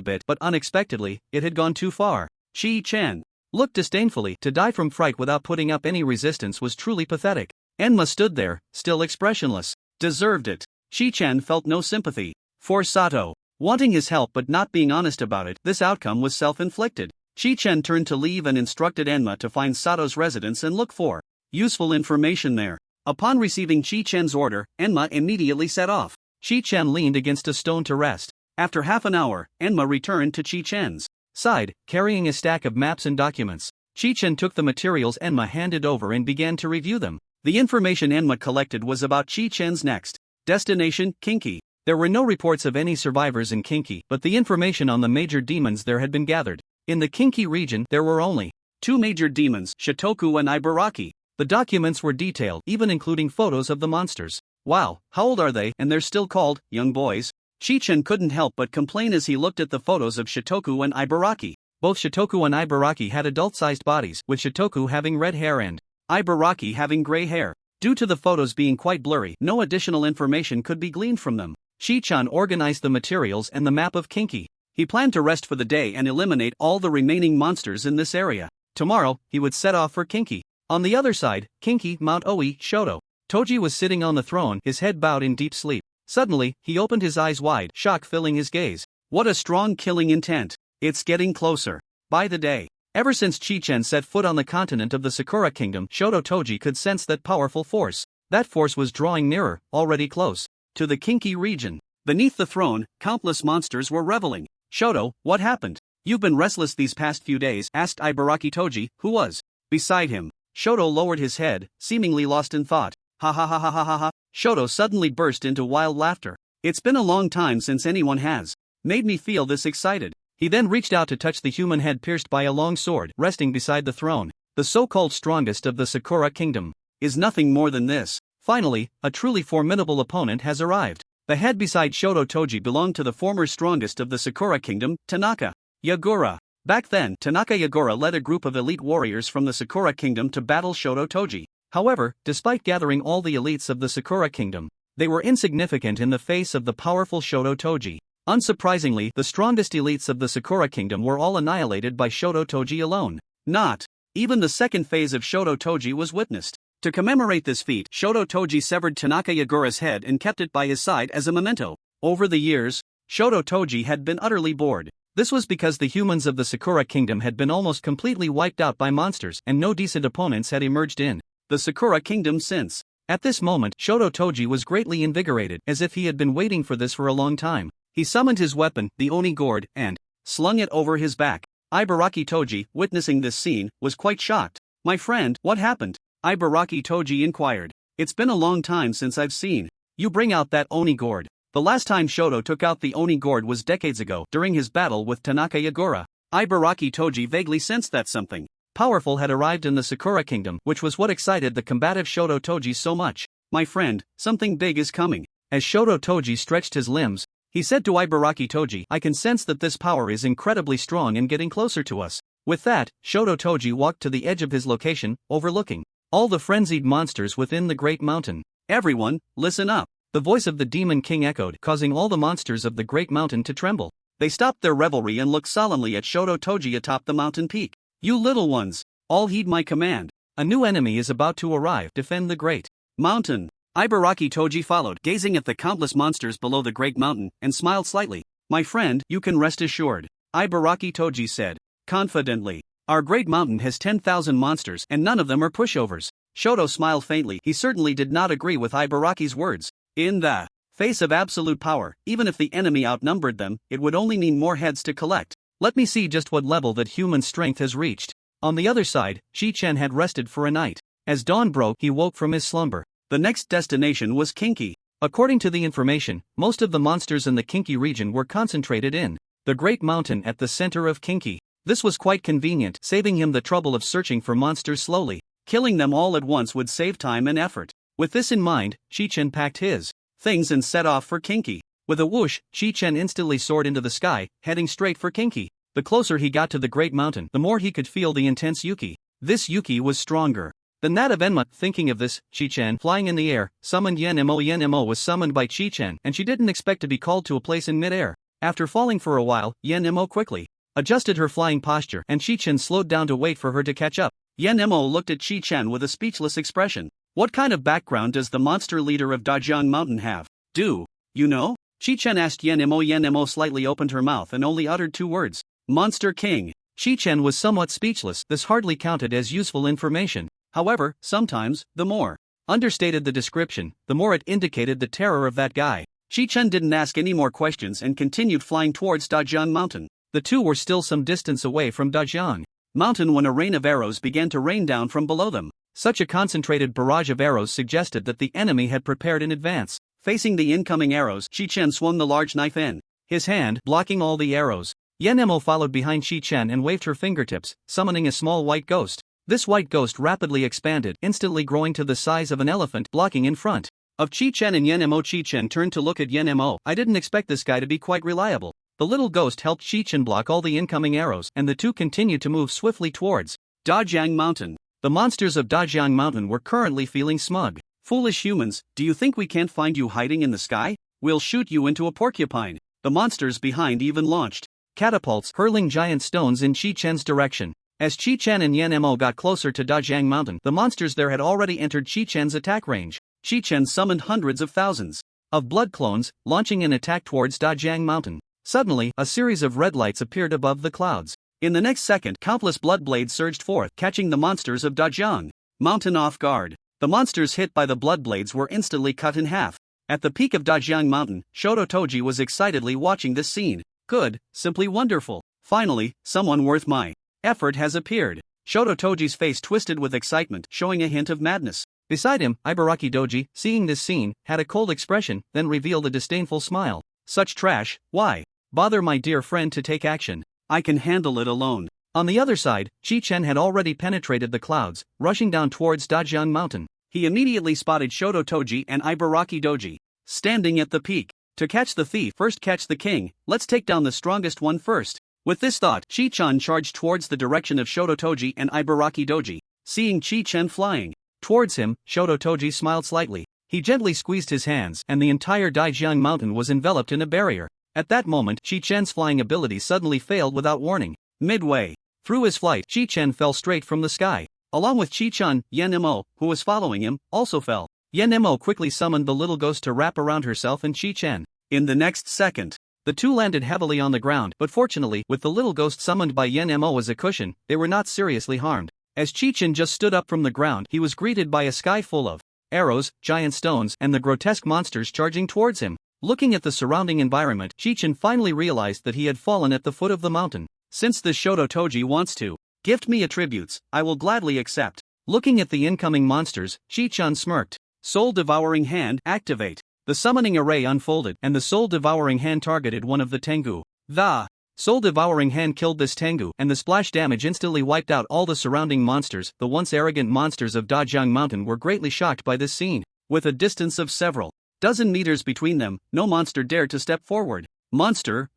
bit, but unexpectedly, it had gone too far. Chi-chan looked disdainfully. To die from fright without putting up any resistance was truly pathetic. Enma stood there, still expressionless. Deserved it. Chi-chan felt no sympathy for Sato. Wanting his help but not being honest about it, this outcome was self-inflicted. Chi-chan turned to leave and instructed Enma to find Sato's residence and look for useful information there. Upon receiving Chi-chan's order, Enma immediately set off. Chi-chan leaned against a stone to rest. After half an hour, Enma returned to Chi-chan's side, carrying a stack of maps and documents. Chi-chan took the materials Enma handed over and began to review them. The information Enma collected was about Chi-chan's next destination, Kinki. There were no reports of any survivors in Kinki, but the information on the major demons there had been gathered. In the Kinki region, there were only 2 major demons, Shotoku and Ibaraki. The documents were detailed, even including photos of the monsters. Wow, how old are they? And they're still called young boys. Chi-chan couldn't help but complain as he looked at the photos of Shotoku and Ibaraki. Both Shotoku and Ibaraki had adult-sized bodies, with Shotoku having red hair and Ibaraki having gray hair. Due to the photos being quite blurry, no additional information could be gleaned from them. Chi-chan organized the materials and the map of Kinki. He planned to rest for the day and eliminate all the remaining monsters in this area. Tomorrow, he would set off for Kinki. On the other side, Kinki, Mount Oi, Shoto. Toji was sitting on the throne, his head bowed in deep sleep. Suddenly, he opened his eyes wide, shock filling his gaze. What a strong killing intent. It's getting closer by the day. Ever since Chi-chan set foot on the continent of the Sakura Kingdom, Shoto Toji could sense that powerful force. That force was drawing nearer, already close to the Kinki region. Beneath the throne, countless monsters were reveling. "Shoto, what happened? You've been restless these past few days," asked Ibaraki Toji, who was beside him. Shoto lowered his head, seemingly lost in thought. Ha ha ha ha ha ha ha. Shoto suddenly burst into wild laughter. "It's been a long time since anyone has made me feel this excited." He then reached out to touch the human head pierced by a long sword, resting beside the throne. The so-called strongest of the Sakura Kingdom is nothing more than this. Finally, a truly formidable opponent has arrived. The head beside Shoto Toji belonged to the former strongest of the Sakura Kingdom, Tanaka Yagura. Back then, Tanaka Yagura led a group of elite warriors from the Sakura Kingdom to battle Shoto Toji. However, despite gathering all the elites of the Sakura Kingdom, they were insignificant in the face of the powerful Shoto Toji. Unsurprisingly, the strongest elites of the Sakura Kingdom were all annihilated by Shoto Toji alone. Not even the second phase of Shoto Toji was witnessed. To commemorate this feat, Shoto Toji severed Tanaka Yagura's head and kept it by his side as a memento. Over the years, Shoto Toji had been utterly bored. This was because the humans of the Sakura Kingdom had been almost completely wiped out by monsters, and no decent opponents had emerged in the Sakura Kingdom since. At this moment, Shoto Toji was greatly invigorated, as if he had been waiting for this for a long time. He summoned his weapon, the Oni gourd, and slung it over his back. Ibaraki Toji, witnessing this scene, was quite shocked. "My friend, what happened?" Ibaraki Toji inquired. "It's been a long time since I've seen you bring out that Oni gourd." The last time Shoto took out the Oni gourd was decades ago, during his battle with Tanaka Yagura. Ibaraki Toji vaguely sensed that something powerful had arrived in the Sakura Kingdom, which was what excited the combative Shoto Toji so much. "My friend, something big is coming." As Shoto Toji stretched his limbs, he said to Ibaraki Toji, "I can sense that this power is incredibly strong and getting closer to us." With that, Shoto Toji walked to the edge of his location, overlooking all the frenzied monsters within the Great Mountain. "Everyone, listen up." The voice of the Demon King echoed, causing all the monsters of the Great Mountain to tremble. They stopped their revelry and looked solemnly at Shoto Toji atop the mountain peak. "You little ones, all heed my command. A new enemy is about to arrive. Defend the Great Mountain." Ibaraki Toji followed, gazing at the countless monsters below the Great Mountain, and smiled slightly. "My friend, you can rest assured," Ibaraki Toji said. confidently. Our great mountain has 10,000 monsters and none of them are pushovers. Shoto smiled faintly. He certainly did not agree with Ibaraki's words. In the face of absolute power, even if the enemy outnumbered them, it would only mean more heads to collect. Let me see just what level that human strength has reached. On the other side, Shi-chan had rested for a night. As dawn broke, he woke from his slumber. The next destination was Kinki. According to the information, most of the monsters in the Kinki region were concentrated in the Great Mountain at the center of Kinki. This was quite convenient, saving him the trouble of searching for monsters slowly. Killing them all at once would save time and effort. With this in mind, Shi-chan packed his things and set off for Kinki. With a whoosh, Shi-chan instantly soared into the sky, heading straight for Kinki. The closer he got to the Great Mountain, the more he could feel the intense Yuki. This Yuki was stronger than that of Enma. Thinking of this, Shi-chan, flying in the air, summoned Yen-mo. Yen-mo was summoned by Shi-chan, and she didn't expect to be called to a place in mid-air. After falling for a while, Yen-mo quickly adjusted her flying posture, and Shi-chan slowed down to wait for her to catch up. Yen-mo looked at Shi-chan with a speechless expression. What kind of background does the monster leader of Dajiang Mountain have? Do you know? Shi-chan asked Yen-mo. Yen-mo slightly opened her mouth and only uttered two words. Monster King. Shi-chan was somewhat speechless. This hardly counted as useful information. However, sometimes, the more understated the description, the more it indicated the terror of that guy. Shi-chan didn't ask any more questions and continued flying towards Dajiang Mountain. The two were still some distance away from Dajiang Mountain when a rain of arrows began to rain down from below them. Such a concentrated barrage of arrows suggested that the enemy had prepared in advance. Facing the incoming arrows, Shi-chan swung the large knife in his hand, blocking all the arrows. Yen-mo followed behind Shi-chan and waved her fingertips, summoning a small white ghost. This white ghost rapidly expanded, instantly growing to the size of an elephant, blocking in front of Shi-chan and Yen-mo. Shi-chan turned to look at Yen-mo. I didn't expect this guy to be quite reliable. The little ghost helped Shi-chan block all the incoming arrows, and the two continued to move swiftly towards Dajiang Mountain. The monsters of Dajiang Mountain were currently feeling smug. Foolish humans, do you think we can't find you hiding in the sky? We'll shoot you into a porcupine. The monsters behind even launched catapults, hurling giant stones in Shi-chan's direction. As Shi-chan and Yen-mo got closer to Dajiang Mountain, the monsters there had already entered Shi-chan's attack range. Shi-chan summoned hundreds of thousands of blood clones, launching an attack towards Dajiang Mountain. Suddenly, a series of red lights appeared above the clouds. In the next second, countless blood blades surged forth, catching the monsters of Dajiang Mountain off guard. The monsters hit by the blood blades were instantly cut in half. At the peak of Dajiang Mountain, Shoto Toji was excitedly watching this scene. Good, simply wonderful. Finally, someone worth my effort has appeared. Shoto Toji's face twisted with excitement, showing a hint of madness. Beside him, Ibaraki Doji, seeing this scene, had a cold expression, then revealed a disdainful smile. Such trash, why bother my dear friend to take action? I can handle it alone. On the other side, Shi-chan had already penetrated the clouds, rushing down towards Dajiang Mountain. He immediately spotted Shoto Toji and Ibaraki Doji standing at the peak. To catch the thief, first catch the king. Let's take down the strongest one first. With this thought, Shi-chan charged towards the direction of Shoto Toji and Ibaraki Doji. Seeing Shi-chan flying towards him, Shoto Toji smiled slightly. He gently squeezed his hands, and the entire Dajiang Mountain was enveloped in a barrier. At that moment, Shi-chan's flying ability suddenly failed without warning. Midway through his flight, Shi-chan fell straight from the sky. Along with Shi-chan, Yen-mo, who was following him, also fell. Yen-mo quickly summoned the little ghost to wrap around herself and Shi-chan. In the next second, the two landed heavily on the ground, but fortunately, with the little ghost summoned by Yen-mo as a cushion, they were not seriously harmed. As Shi-chan just stood up from the ground, he was greeted by a sky full of arrows, giant stones, and the grotesque monsters charging towards him. Looking at the surrounding environment, Shi-chan finally realized that he had fallen at the foot of the mountain. Since this Shoto Toji wants to gift me attributes, I will gladly accept. Looking at the incoming monsters, Shi-chan smirked. Soul Devouring Hand, activate. The summoning array unfolded, and the Soul Devouring Hand targeted one of the Tengu. The Soul Devouring Hand killed this Tengu, and the splash damage instantly wiped out all the surrounding monsters. The once arrogant monsters of Dajiang Mountain were greatly shocked by this scene. With a distance of several dozen meters between them, no monster dared to step forward. Monster,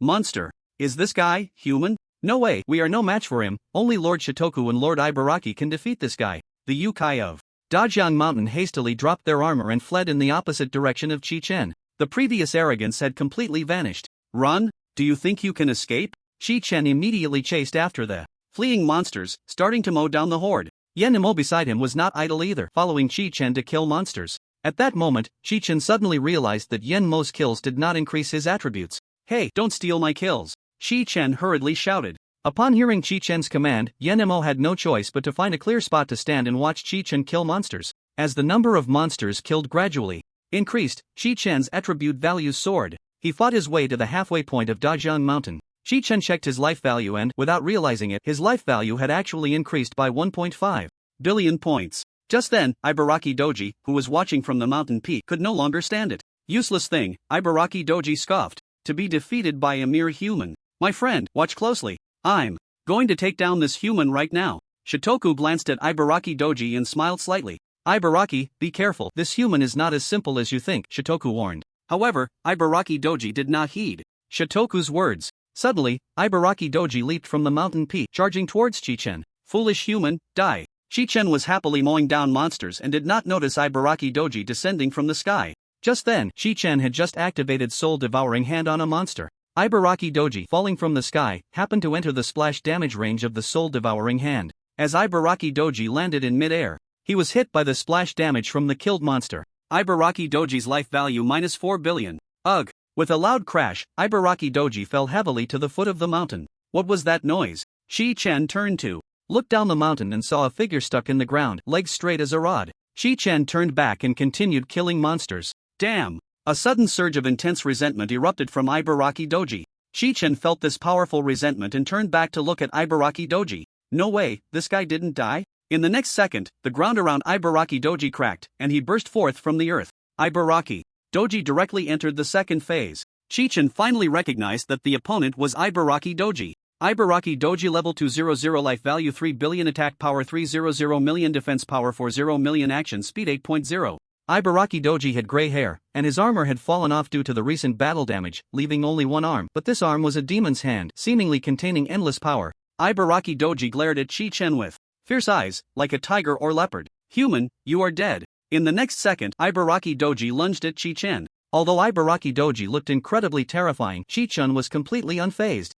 is this guy human? No way, we are no match for him. Only Lord Shitoku and Lord Ibaraki can defeat this guy. The Yukai of Dajiang Mountain hastily dropped their armor and fled in the opposite direction of Shi-chan. The previous arrogance had completely vanished. Run? Do you think you can escape? Shi-chan immediately chased after the fleeing monsters, starting to mow down the horde. Yen-mo beside him was not idle either, following Shi-chan to kill monsters. At that moment, Shi-chan suddenly realized that Yen-mo's kills did not increase his attributes. Hey, don't steal my kills! Shi-chan hurriedly shouted. Upon hearing Chi-Chen's command, Yenemo had no choice but to find a clear spot to stand and watch Chi-Chen kill monsters. As the number of monsters killed gradually increased, Chi-Chen's attribute values soared. He fought his way to the halfway point of Dajiang Mountain. Chi-Chen checked his life value and, without realizing it, his life value had actually increased by 1.5 billion points. Just then, Ibaraki Doji, who was watching from the mountain peak, could no longer stand it. Useless thing, Ibaraki Doji scoffed. To be defeated by a mere human. My friend, watch closely. I'm going to take down this human right now. Shotoku glanced at Ibaraki Doji and smiled slightly. Ibaraki, be careful. This human is not as simple as you think, Shotoku warned. However, Ibaraki Doji did not heed Shotoku's words. Suddenly, Ibaraki Doji leaped from the mountain peak, charging towards Chi-Chen. Foolish human, die. Chi-Chen was happily mowing down monsters and did not notice Ibaraki Doji descending from the sky. Just then, Chi-Chen had just activated Soul Devouring Hand on a monster. Ibaraki Doji, falling from the sky, happened to enter the splash damage range of the Soul Devouring Hand. As Ibaraki Doji landed in mid-air, he was hit by the splash damage from the killed monster. Ibaraki Doji's life value minus 4 billion. Ugh! With a loud crash, Ibaraki Doji fell heavily to the foot of the mountain. What was that noise? Chi-Chen turned to look down the mountain and saw a figure stuck in the ground, legs straight as a rod. Chi-Chen turned back and continued killing monsters. Damn! A sudden surge of intense resentment erupted from Ibaraki Doji. Chi-Chen felt this powerful resentment and turned back to look at Ibaraki Doji. No way, this guy didn't die? In the next second, the ground around Ibaraki Doji cracked, and he burst forth from the earth. Ibaraki Doji directly entered the second phase. Chi-Chen finally recognized that the opponent was Ibaraki Doji. Ibaraki Doji level 200 life value 3 billion attack power 300 million defense power 40 million action speed 8.0. Ibaraki Doji had gray hair, and his armor had fallen off due to the recent battle damage, leaving only one arm. But this arm was a demon's hand, seemingly containing endless power. Ibaraki Doji glared at Chi-Chen with fierce eyes, like a tiger or leopard. Human, you are dead. In the next second, Ibaraki Doji lunged at Chi-Chen. Although Ibaraki Doji looked incredibly terrifying, Chi-Chen was completely unfazed.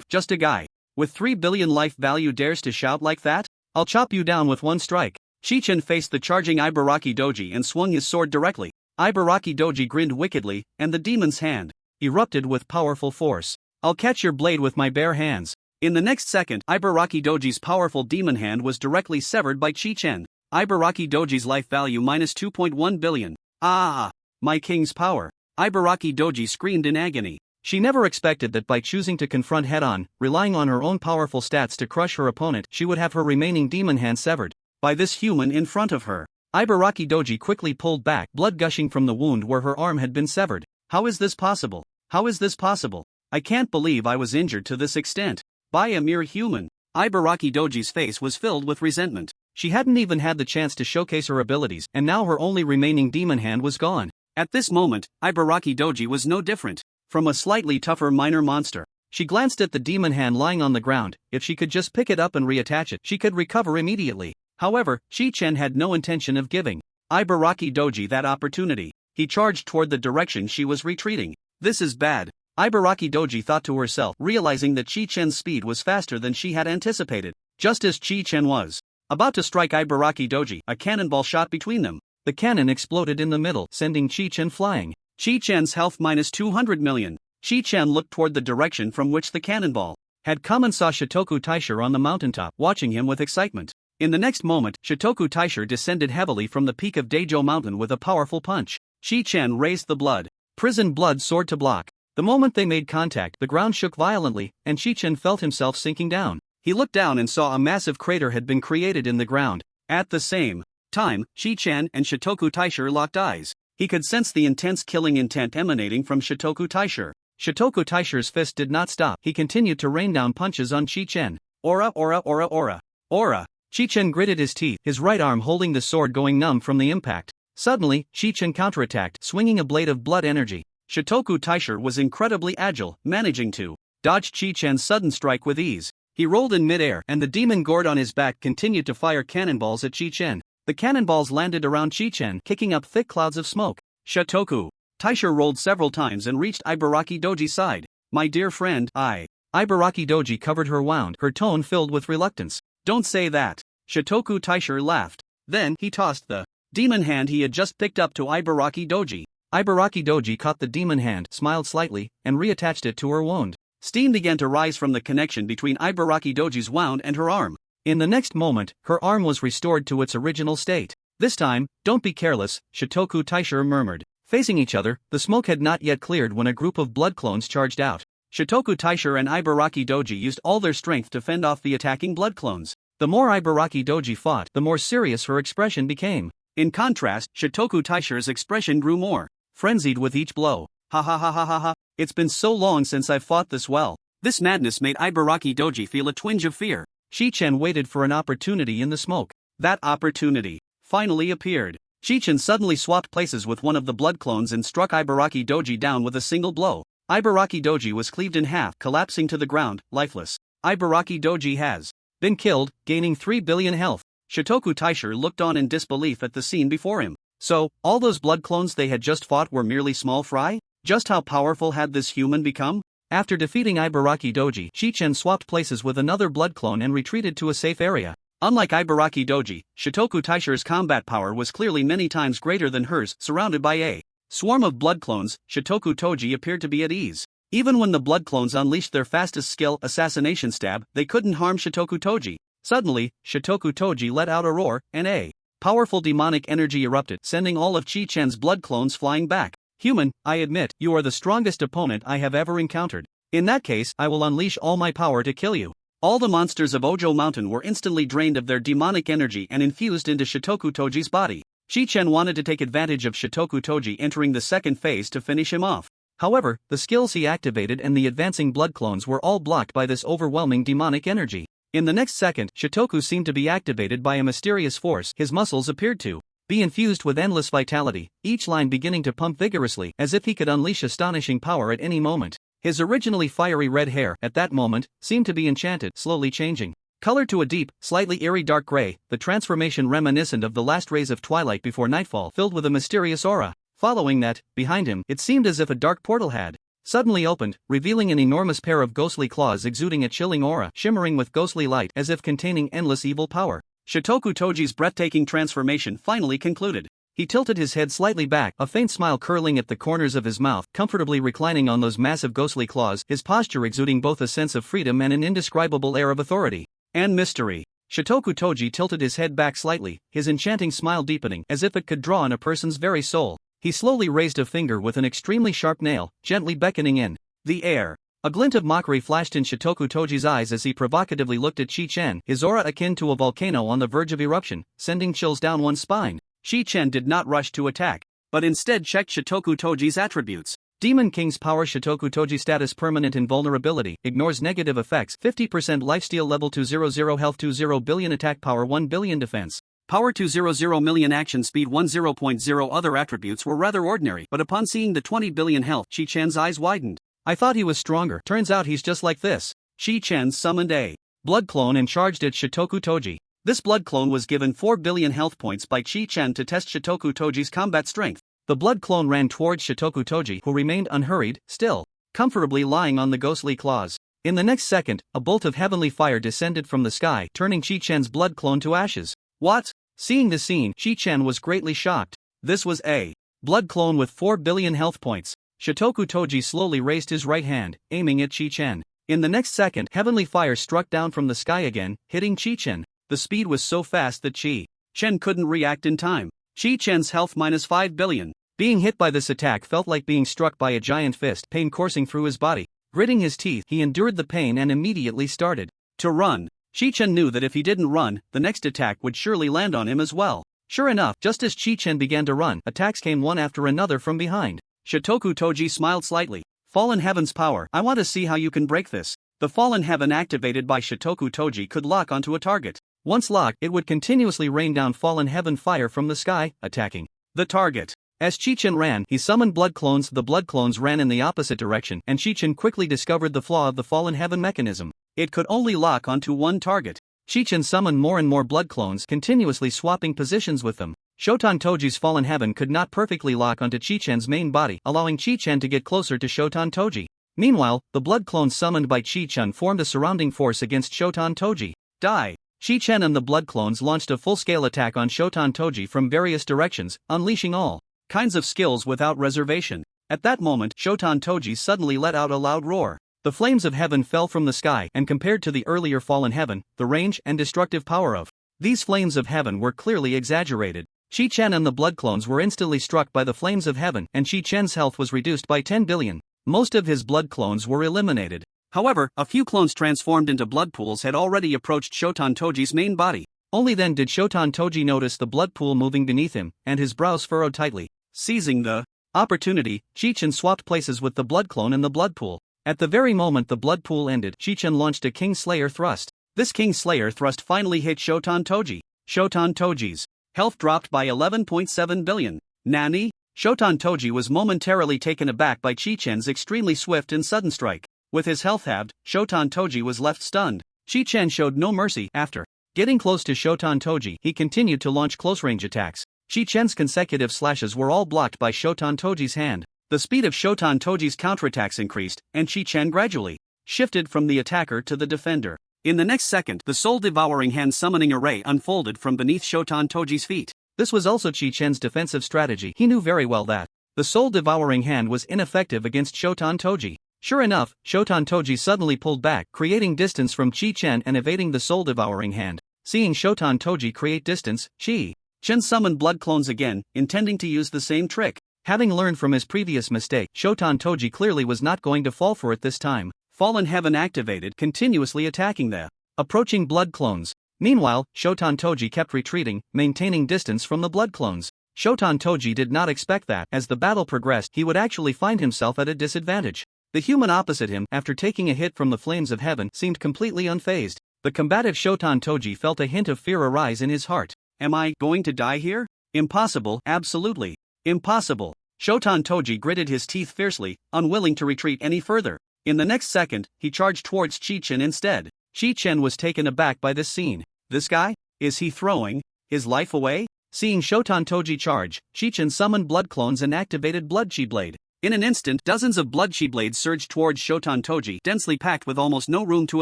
Just a guy with 3 billion life value dares to shout like that? I'll chop you down with one strike. Chi-Chen faced the charging Ibaraki Doji and swung his sword directly. Ibaraki Doji grinned wickedly, and the demon's hand erupted with powerful force. I'll catch your blade with my bare hands. In the next second, Ibaraki Doji's powerful demon hand was directly severed by Chi-Chen. Ibaraki Doji's life value minus 2.1 billion. Ah! My king's power. Ibaraki Doji screamed in agony. She never expected that by choosing to confront head-on, relying on her own powerful stats to crush her opponent, she would have her remaining demon hand severed by this human in front of her. Ibaraki Doji quickly pulled back, blood gushing from the wound where her arm had been severed. How is this possible? How is this possible? I can't believe I was injured to this extent. By a mere human. Ibaraki Doji's face was filled with resentment. She hadn't even had the chance to showcase her abilities, and now her only remaining demon hand was gone. At this moment, Ibaraki Doji was no different from a slightly tougher minor monster. She glanced at the demon hand lying on the ground. If she could just pick it up and reattach it, she could recover immediately. However, Chi-Chen had no intention of giving Ibaraki Doji that opportunity. He charged toward the direction she was retreating. This is bad. Ibaraki Doji thought to herself, realizing that Chi-Chen's speed was faster than she had anticipated. Just as Chi-Chen was about to strike Ibaraki Doji, a cannonball shot between them. The cannon exploded in the middle, sending Chi-Chen flying. Chi-Chen's health minus 200 million. Chi-Chen looked toward the direction from which the cannonball had come and saw Shotoku Taisha on the mountaintop, watching him with excitement. In the next moment, Shotoku Taisha descended heavily from the peak of Daijo Mountain with a powerful punch. Chi-Chen raised the prison blood sword to block. The moment they made contact, the ground shook violently, and Chi-Chen felt himself sinking down. He looked down and saw a massive crater had been created in the ground. At the same time, Chi-Chen and Shotoku Taisha locked eyes. He could sense the intense killing intent emanating from Shotoku Taisha. Shotoku Taisha's fist did not stop. He continued to rain down punches on Chi-Chen. Aura, aura, aura, aura. Aura. Chi-Chen gritted his teeth, his right arm holding the sword going numb from the impact. Suddenly, Chi-Chen counterattacked, swinging a blade of blood energy. Shotoku Taisha was incredibly agile, managing to dodge Chi-Chen's sudden strike with ease. He rolled in midair, and the demon gourd on his back continued to fire cannonballs at Chi-Chen. The cannonballs landed around Chi-Chen, kicking up thick clouds of smoke. Shotoku Taisha rolled several times and reached Ibaraki Doji's side. My dear friend, Ibaraki Doji covered her wound, her tone filled with reluctance. Don't say that. Shotoku Taisha laughed. Then he tossed the demon hand he had just picked up to Ibaraki Doji. Ibaraki Doji caught the demon hand, smiled slightly, and reattached it to her wound. Steam began to rise from the connection between Ibaraki Doji's wound and her arm. In the next moment, her arm was restored to its original state. This time, don't be careless, Shotoku Taisho murmured. Facing each other, the smoke had not yet cleared when a group of blood clones charged out. Shotoku Taisho and Ibaraki Doji used all their strength to fend off the attacking blood clones. The more Ibaraki Doji fought, the more serious her expression became. In contrast, Shotoku Taisho's expression grew more frenzied with each blow. Ha ha ha ha ha ha, it's been so long since I've fought this well. This madness made Ibaraki Doji feel a twinge of fear. Shichen waited for an opportunity in the smoke. That opportunity finally appeared. Shichen suddenly swapped places with one of the blood clones and struck Ibaraki Doji down with a single blow. Ibaraki Doji was cleaved in half, collapsing to the ground, lifeless. Ibaraki Doji has been killed, gaining 3 billion health. Shotoku Taisho looked on in disbelief at the scene before him. So, all those blood clones they had just fought were merely small fry? Just how powerful had this human become? After defeating Ibaraki Doji, Shichen swapped places with another blood clone and retreated to a safe area. Unlike Ibaraki Doji, Shotoku Taisho's combat power was clearly many times greater than hers. Surrounded by a swarm of blood clones, Shotoku Toji appeared to be at ease. Even when the blood clones unleashed their fastest skill, Assassination Stab, they couldn't harm Shotoku Toji. Suddenly, Shotoku Toji let out a roar, and a powerful demonic energy erupted, sending all of Chi-Chen's blood clones flying back. Human, I admit, you are the strongest opponent I have ever encountered. In that case, I will unleash all my power to kill you. All the monsters of Ojo Mountain were instantly drained of their demonic energy and infused into Shotoku Toji's body. Chi-Chen wanted to take advantage of Shotoku Toji entering the second phase to finish him off. However, the skills he activated and the advancing blood clones were all blocked by this overwhelming demonic energy. In the next second, Shotoku seemed to be activated by a mysterious force. His muscles appeared to be infused with endless vitality, each line beginning to pump vigorously, as if he could unleash astonishing power at any moment. His originally fiery red hair, at that moment, seemed to be enchanted, slowly changing color to a deep, slightly eerie dark gray, the transformation reminiscent of the last rays of twilight before nightfall, filled with a mysterious aura. Following that, behind him, it seemed as if a dark portal had suddenly opened, revealing an enormous pair of ghostly claws exuding a chilling aura, shimmering with ghostly light as if containing endless evil power. Shotoku Toji's breathtaking transformation finally concluded. He tilted his head slightly back, a faint smile curling at the corners of his mouth, comfortably reclining on those massive ghostly claws, his posture exuding both a sense of freedom and an indescribable air of authority and mystery. Shotoku Toji tilted his head back slightly, his enchanting smile deepening, as if it could draw on a person's very soul. He slowly raised a finger with an extremely sharp nail, gently beckoning in the air. A glint of mockery flashed in Shotoku Toji's eyes as he provocatively looked at Chi-Chen, his aura akin to a volcano on the verge of eruption, sending chills down one's spine. Chi-Chen did not rush to attack, but instead checked Shotoku Toji's attributes. Demon King's power. Shotoku Toji status: permanent invulnerability, ignores negative effects, 50% lifesteal, level 200 health, 20 billion attack power, 1 billion defense power, 200 million action speed, 10.0. Other attributes were rather ordinary, but upon seeing the 20 billion health, Chi-Chen's eyes widened. I thought he was stronger, turns out he's just like this. Chi-Chen summoned a blood clone and charged at Shotoku Toji. This blood clone was given 4 billion health points by Chi-Chen to test Shotoku Toji's combat strength. The blood clone ran towards Shotoku Toji, who remained unhurried, still comfortably lying on the ghostly claws. In the next second, a bolt of heavenly fire descended from the sky, turning Chi-Chen's blood clone to ashes. What? Seeing the scene, Chi-Chen was greatly shocked. This was a blood clone with 4 billion health points. Shotoku Toji slowly raised his right hand, aiming at Chi-Chen. In the next second, heavenly fire struck down from the sky again, hitting Chi-Chen. The speed was so fast that Chi-Chen couldn't react in time. Chi-Chen's health minus 5 billion. Being hit by this attack felt like being struck by a giant fist, pain coursing through his body. Gritting his teeth, he endured the pain and immediately started to run. Chi-Chen knew that if he didn't run, the next attack would surely land on him as well. Sure enough, just as Chi-Chen began to run, attacks came one after another from behind. Shotoku Toji smiled slightly. Fallen Heaven's power. I want to see how you can break this. The Fallen Heaven activated by Shotoku Toji could lock onto a target. Once locked, it would continuously rain down Fallen Heaven fire from the sky, attacking the target. As Chi-Chen ran, he summoned blood clones. The blood clones ran in the opposite direction, and Chi-Chen quickly discovered the flaw of the Fallen Heaven mechanism. It could only lock onto one target. Chi-Chen summoned more and more blood clones, continuously swapping positions with them. Shotan Toji's Fallen Heaven could not perfectly lock onto Chi-Chen's main body, allowing Chi-Chen to get closer to Shotan Toji. Meanwhile, the blood clones summoned by Chi-Chen formed a surrounding force against Shotan Toji. Die! Chi-Chen and the blood clones launched a full-scale attack on Shotan Toji from various directions, unleashing all kinds of skills without reservation. At that moment, Shotan Toji suddenly let out a loud roar. The flames of heaven fell from the sky, and compared to the earlier fallen heaven, the range and destructive power of these flames of heaven were clearly exaggerated. Chi-Chen and the blood clones were instantly struck by the flames of heaven, and Chi-Chen's health was reduced by 10 billion. Most of his blood clones were eliminated. However, a few clones transformed into blood pools had already approached Shotan Toji's main body. Only then did Shotan Toji notice the blood pool moving beneath him, and his brows furrowed tightly. Seizing the opportunity, Chi-Chen swapped places with the blood clone in the blood pool. At the very moment the blood pool ended, Chi-Chen launched a King Slayer thrust. This King Slayer thrust finally hit Shotan Toji. Shotan Toji's health dropped by 11.7 billion. Nani? Shotan Toji was momentarily taken aback by Chi-Chen's extremely swift and sudden strike. With his health halved, Shotan Toji was left stunned. Chi-Chen showed no mercy. After getting close to Shotan Toji, he continued to launch close-range attacks. Chi-Chen's consecutive slashes were all blocked by Shotan Toji's hand. The speed of Shotan Toji's counterattacks increased, and Chi-Chen gradually shifted from the attacker to the defender. In the next second, the soul-devouring hand summoning array unfolded from beneath Shotan Toji's feet. This was also Chi-Chen's defensive strategy. He knew very well that the soul-devouring hand was ineffective against Shotan Toji. Sure enough, Shotan Toji suddenly pulled back, creating distance from Chi-Chen and evading the soul-devouring hand. Seeing Shotan Toji create distance, Chi-Chen summoned blood clones again, intending to use the same trick. Having learned from his previous mistake, Shotan Toji clearly was not going to fall for it this time. Fallen Heaven activated, continuously attacking the approaching blood clones. Meanwhile, Shotan Toji kept retreating, maintaining distance from the blood clones. Shotan Toji did not expect that, as the battle progressed, he would actually find himself at a disadvantage. The human opposite him, after taking a hit from the flames of heaven, seemed completely unfazed. The combative Shotan Toji felt a hint of fear arise in his heart. Am I going to die here? Impossible, absolutely impossible. Shotan Toji gritted his teeth fiercely, unwilling to retreat any further. In the next second, he charged towards Chi-Chen instead. Chi-Chen was taken aback by this scene. This guy? Is he throwing his life away? Seeing Shotan Toji charge, Chi-Chen summoned blood clones and activated Blood Chi Blade. In an instant, dozens of Blood Chi Blades surged towards Shotan Toji, densely packed with almost no room to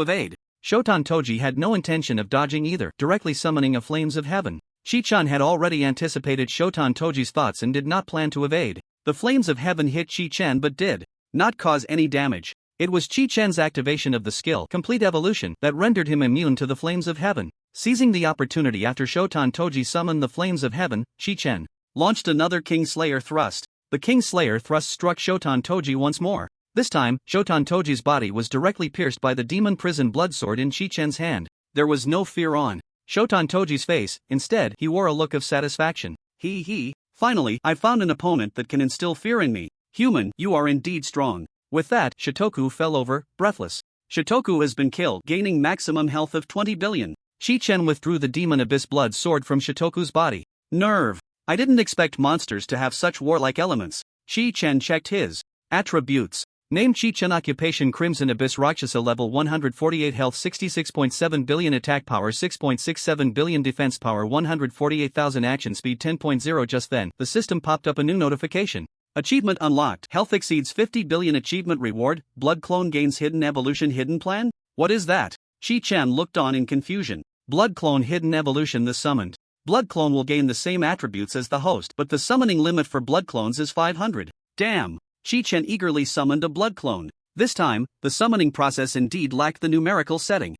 evade. Shotan Toji had no intention of dodging either, directly summoning a flames of heaven. Chi-Chan had already anticipated Shotan Toji's thoughts and did not plan to evade. The flames of heaven hit Chi-Chan but did not cause any damage. It was Chi-Chan's activation of the skill, Complete Evolution, that rendered him immune to the flames of heaven. Seizing the opportunity after Shotan Toji summoned the flames of heaven, Chi-Chen launched another King Slayer thrust. The King Slayer thrust struck Shotan Toji once more. This time, Shotan Toji's body was directly pierced by the demon prison blood sword in Chi-Chen's hand. There was no fear on Shotan Toji's face, instead, he wore a look of satisfaction. Finally, I found an opponent that can instill fear in me. Human, you are indeed strong. With that, Shitoku fell over, breathless. Shitoku has been killed, gaining maximum health of 20 billion. Chi-Chen withdrew the demon abyss blood sword from Shitoku's body. Nerve! I didn't expect monsters to have such warlike elements. Chi-Chen checked his attributes. Name Chi-Chen Occupation Crimson Abyss Rakshasa Level 148 Health 66.7 billion Attack Power 6.67 billion Defense Power 148,000 Action Speed 10.0. Just then, the system popped up a new notification. Achievement unlocked. Health exceeds 50 billion. Achievement reward. Blood clone gains hidden evolution. Hidden plan? What is that? Chi-Chan looked on in confusion. Blood clone hidden evolution. The summoned blood clone will gain the same attributes as the host, but the summoning limit for blood clones is 500. Damn! Chi-Chen eagerly summoned a blood clone. This time, the summoning process indeed lacked the numerical setting.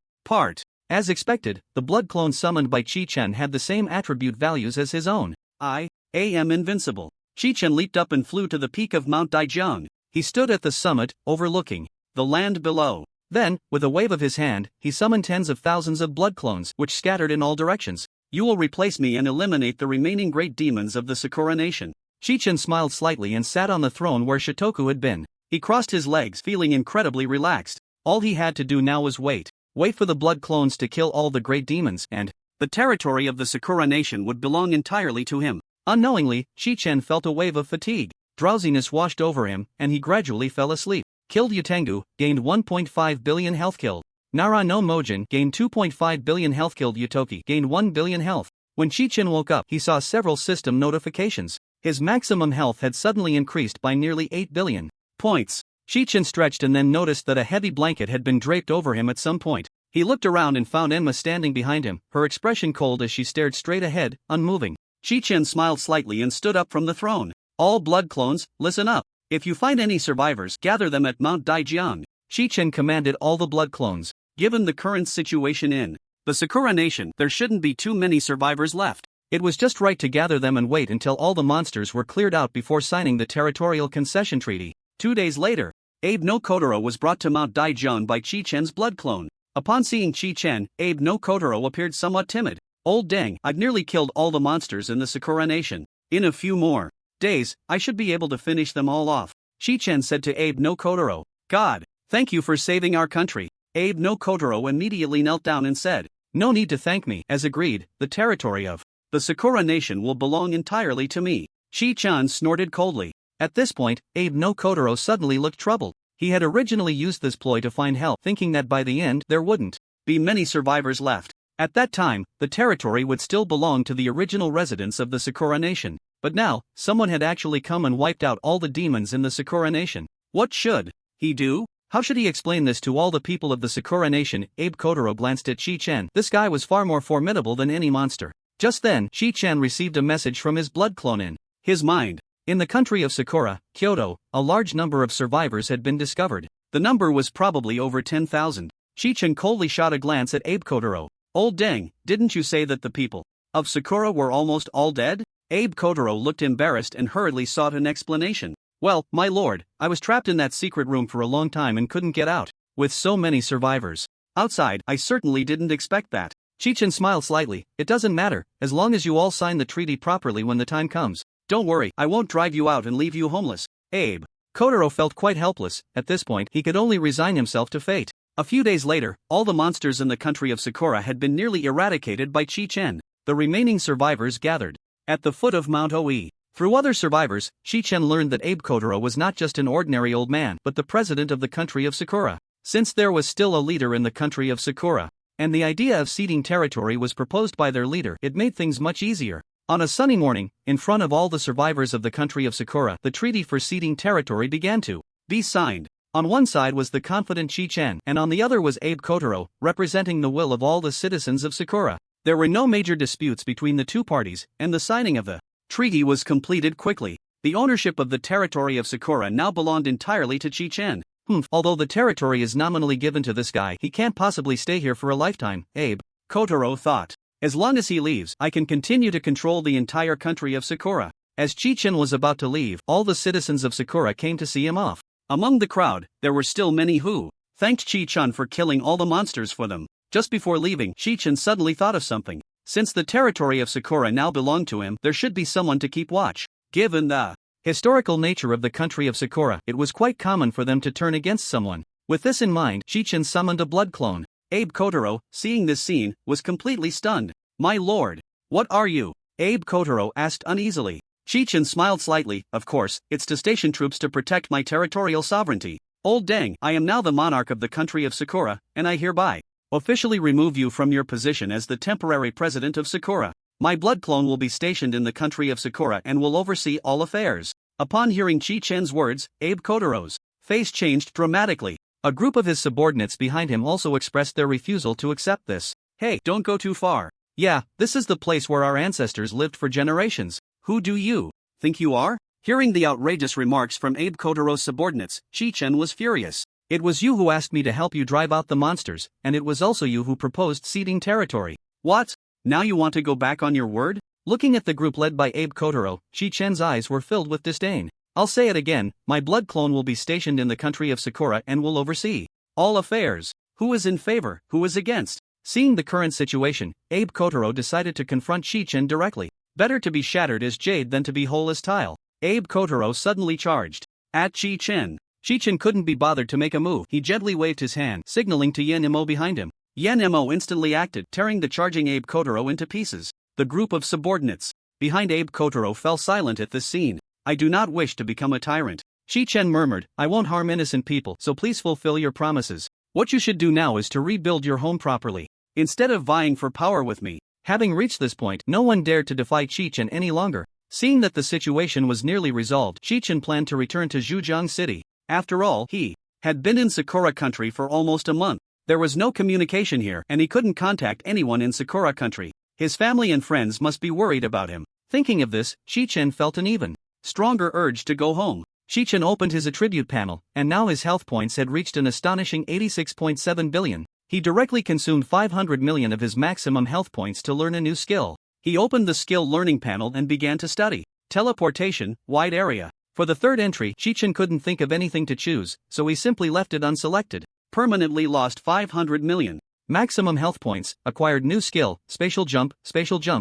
As expected, the blood clone summoned by Chi-Chen had the same attribute values as his own. I am invincible. Chi-Chen leaped up and flew to the peak of Mount Daijiang. He stood at the summit, overlooking the land below. Then, with a wave of his hand, he summoned tens of thousands of blood clones, which scattered in all directions. You will replace me and eliminate the remaining great demons of the Sakura Nation. Chi-Chen smiled slightly and sat on the throne where Shitoku had been. He crossed his legs, feeling incredibly relaxed. All he had to do now was wait for the blood clones to kill all the great demons, and the territory of the Sakura Nation would belong entirely to him. Unknowingly, Chi-Chen felt a wave of fatigue. Drowsiness washed over him, and he gradually fell asleep. Killed Yutengu, gained 1.5 billion health. Killed Nara no Mojin, gained 2.5 billion health. Killed Yutoki, gained 1 billion health. When Chi-Chen woke up, he saw several system notifications. His maximum health had suddenly increased by nearly 8 billion points. Chi-Chen stretched and then noticed that a heavy blanket had been draped over him at some point. He looked around and found Enma standing behind him, her expression cold as she stared straight ahead, unmoving. Chi-Chen smiled slightly and stood up from the throne. All blood clones, listen up. If you find any survivors, gather them at Mount Daijiang. Shi-Chen commanded all the blood clones. Given the current situation in the Sakura Nation, there shouldn't be too many survivors left. It was just right to gather them and wait until all the monsters were cleared out before signing the territorial concession treaty. 2 days later, Abe no Kotaro was brought to Mount Daijun by Chi-Chen's blood clone. Upon seeing Chi-Chen, Abe no Kotaro appeared somewhat timid. Old dang, I've nearly killed all the monsters in the Sakura Nation. In a few more days, I should be able to finish them all off. Chi-Chen said to Abe no Kotaro. God, thank you for saving our country. Abe no Kotaro immediately knelt down and said, no need to thank me. As agreed, the territory of the Sakura Nation will belong entirely to me. Chi-Chan snorted coldly. At this point, Abe no Kotaro suddenly looked troubled. He had originally used this ploy to find help, thinking that by the end there wouldn't be many survivors left. At that time, the territory would still belong to the original residents of the Sakura Nation. But now, someone had actually come and wiped out all the demons in the Sakura Nation. What should he do? How should he explain this to all the people of the Sakura Nation? Abe Kotaro glanced at Chi-Chen. This guy was far more formidable than any monster. Just then, Chi-Chen received a message from his blood clone in his mind. In the country of Sakura, Kyoto, a large number of survivors had been discovered. The number was probably over 10,000. Chi-Chen coldly shot a glance at Abe Kotaro. Old dang, didn't you say that the people of Sakura were almost all dead? Abe Kotaro looked embarrassed and hurriedly sought an explanation. Well, my lord, I was trapped in that secret room for a long time and couldn't get out. With so many survivors outside, I certainly didn't expect that. Chi-Chen smiled slightly. It doesn't matter, as long as you all sign the treaty properly when the time comes. Don't worry, I won't drive you out and leave you homeless. Abe Kotaro felt quite helpless. At this point, he could only resign himself to fate. A few days later, all the monsters in the country of Sakura had been nearly eradicated by Chi-Chen. The remaining survivors gathered at the foot of Mount Oi. Through other survivors, Chi-Chen learned that Abe Kotaro was not just an ordinary old man, but the president of the country of Sakura. Since there was still a leader in the country of Sakura, and the idea of ceding territory was proposed by their leader, it made things much easier. On a sunny morning, in front of all the survivors of the country of Sakura, the treaty for ceding territory began to be signed. On one side was the confident Chi-Chen, and on the other was Abe Kotaro, representing the will of all the citizens of Sakura. There were no major disputes between the two parties, and the signing of the treaty was completed quickly. The ownership of the territory of Sakura now belonged entirely to Chi-Chen. Although the territory is nominally given to this guy, he can't possibly stay here for a lifetime, Abe Kotaro thought. As long as he leaves, I can continue to control the entire country of Sakura. As Chi-Chen was about to leave, all the citizens of Sakura came to see him off. Among the crowd, there were still many who thanked Chi-Chen for killing all the monsters for them. Just before leaving, Chi-Chen suddenly thought of something. Since the territory of Sakura now belonged to him, there should be someone to keep watch. Given the historical nature of the country of Sakura, it was quite common for them to turn against someone. With this in mind, Chi-Chen summoned a blood clone. Abe Kotaro, seeing this scene, was completely stunned. My lord, what are you? Abe Kotaro asked uneasily. Chi-Chen smiled slightly. Of course, it's to station troops to protect my territorial sovereignty. Old dang, I am now the monarch of the country of Sakura, and I hereby officially remove you from your position as the temporary president of Sakura. My blood clone will be stationed in the country of Sakura and will oversee all affairs. Upon hearing Chi-Chen's words, Abe Kotaro's face changed dramatically. A group of his subordinates behind him also expressed their refusal to accept this. Hey, don't go too far. Yeah, this is the place where our ancestors lived for generations. Who do you think you are? Hearing the outrageous remarks from Abe Kotaro's subordinates, Chi-Chen was furious. It was you who asked me to help you drive out the monsters, and it was also you who proposed ceding territory. What? Now you want to go back on your word? Looking at the group led by Abe Kotaro, Chi-Chen's eyes were filled with disdain. I'll say it again, my blood clone will be stationed in the country of Sakura and will oversee all affairs. Who is in favor, who is against? Seeing the current situation, Abe Kotaro decided to confront Chi-Chen directly. Better to be shattered as jade than to be whole as tile. Abe Kotaro suddenly charged at Chi-Chen. Chi-Chen couldn't be bothered to make a move. He gently waved his hand, signaling to Yen Imo behind him. Yen Imo instantly acted, tearing the charging Abe Kotaro into pieces. The group of subordinates behind Abe Kotaro fell silent at this scene. I do not wish to become a tyrant. Chi-Chen murmured, I won't harm innocent people, so please fulfill your promises. What you should do now is to rebuild your home properly, instead of vying for power with me. Having reached this point, no one dared to defy Chi-Chen any longer. Seeing that the situation was nearly resolved, Chi-Chen planned to return to Zhujiang City. After all, he had been in Sakura country for almost a month. There was no communication here, and he couldn't contact anyone in Sakura country. His family and friends must be worried about him. Thinking of this, Chi-Chen felt an even stronger urge to go home. Chi-Chen opened his attribute panel, and now his health points had reached an astonishing 86.7 billion. He directly consumed 500 million of his maximum health points to learn a new skill. He opened the skill learning panel and began to study. Teleportation, wide area. For the third entry, Chi-Chen couldn't think of anything to choose, so he simply left it unselected. Permanently lost 500 million. Maximum health points, acquired new skill, spatial jump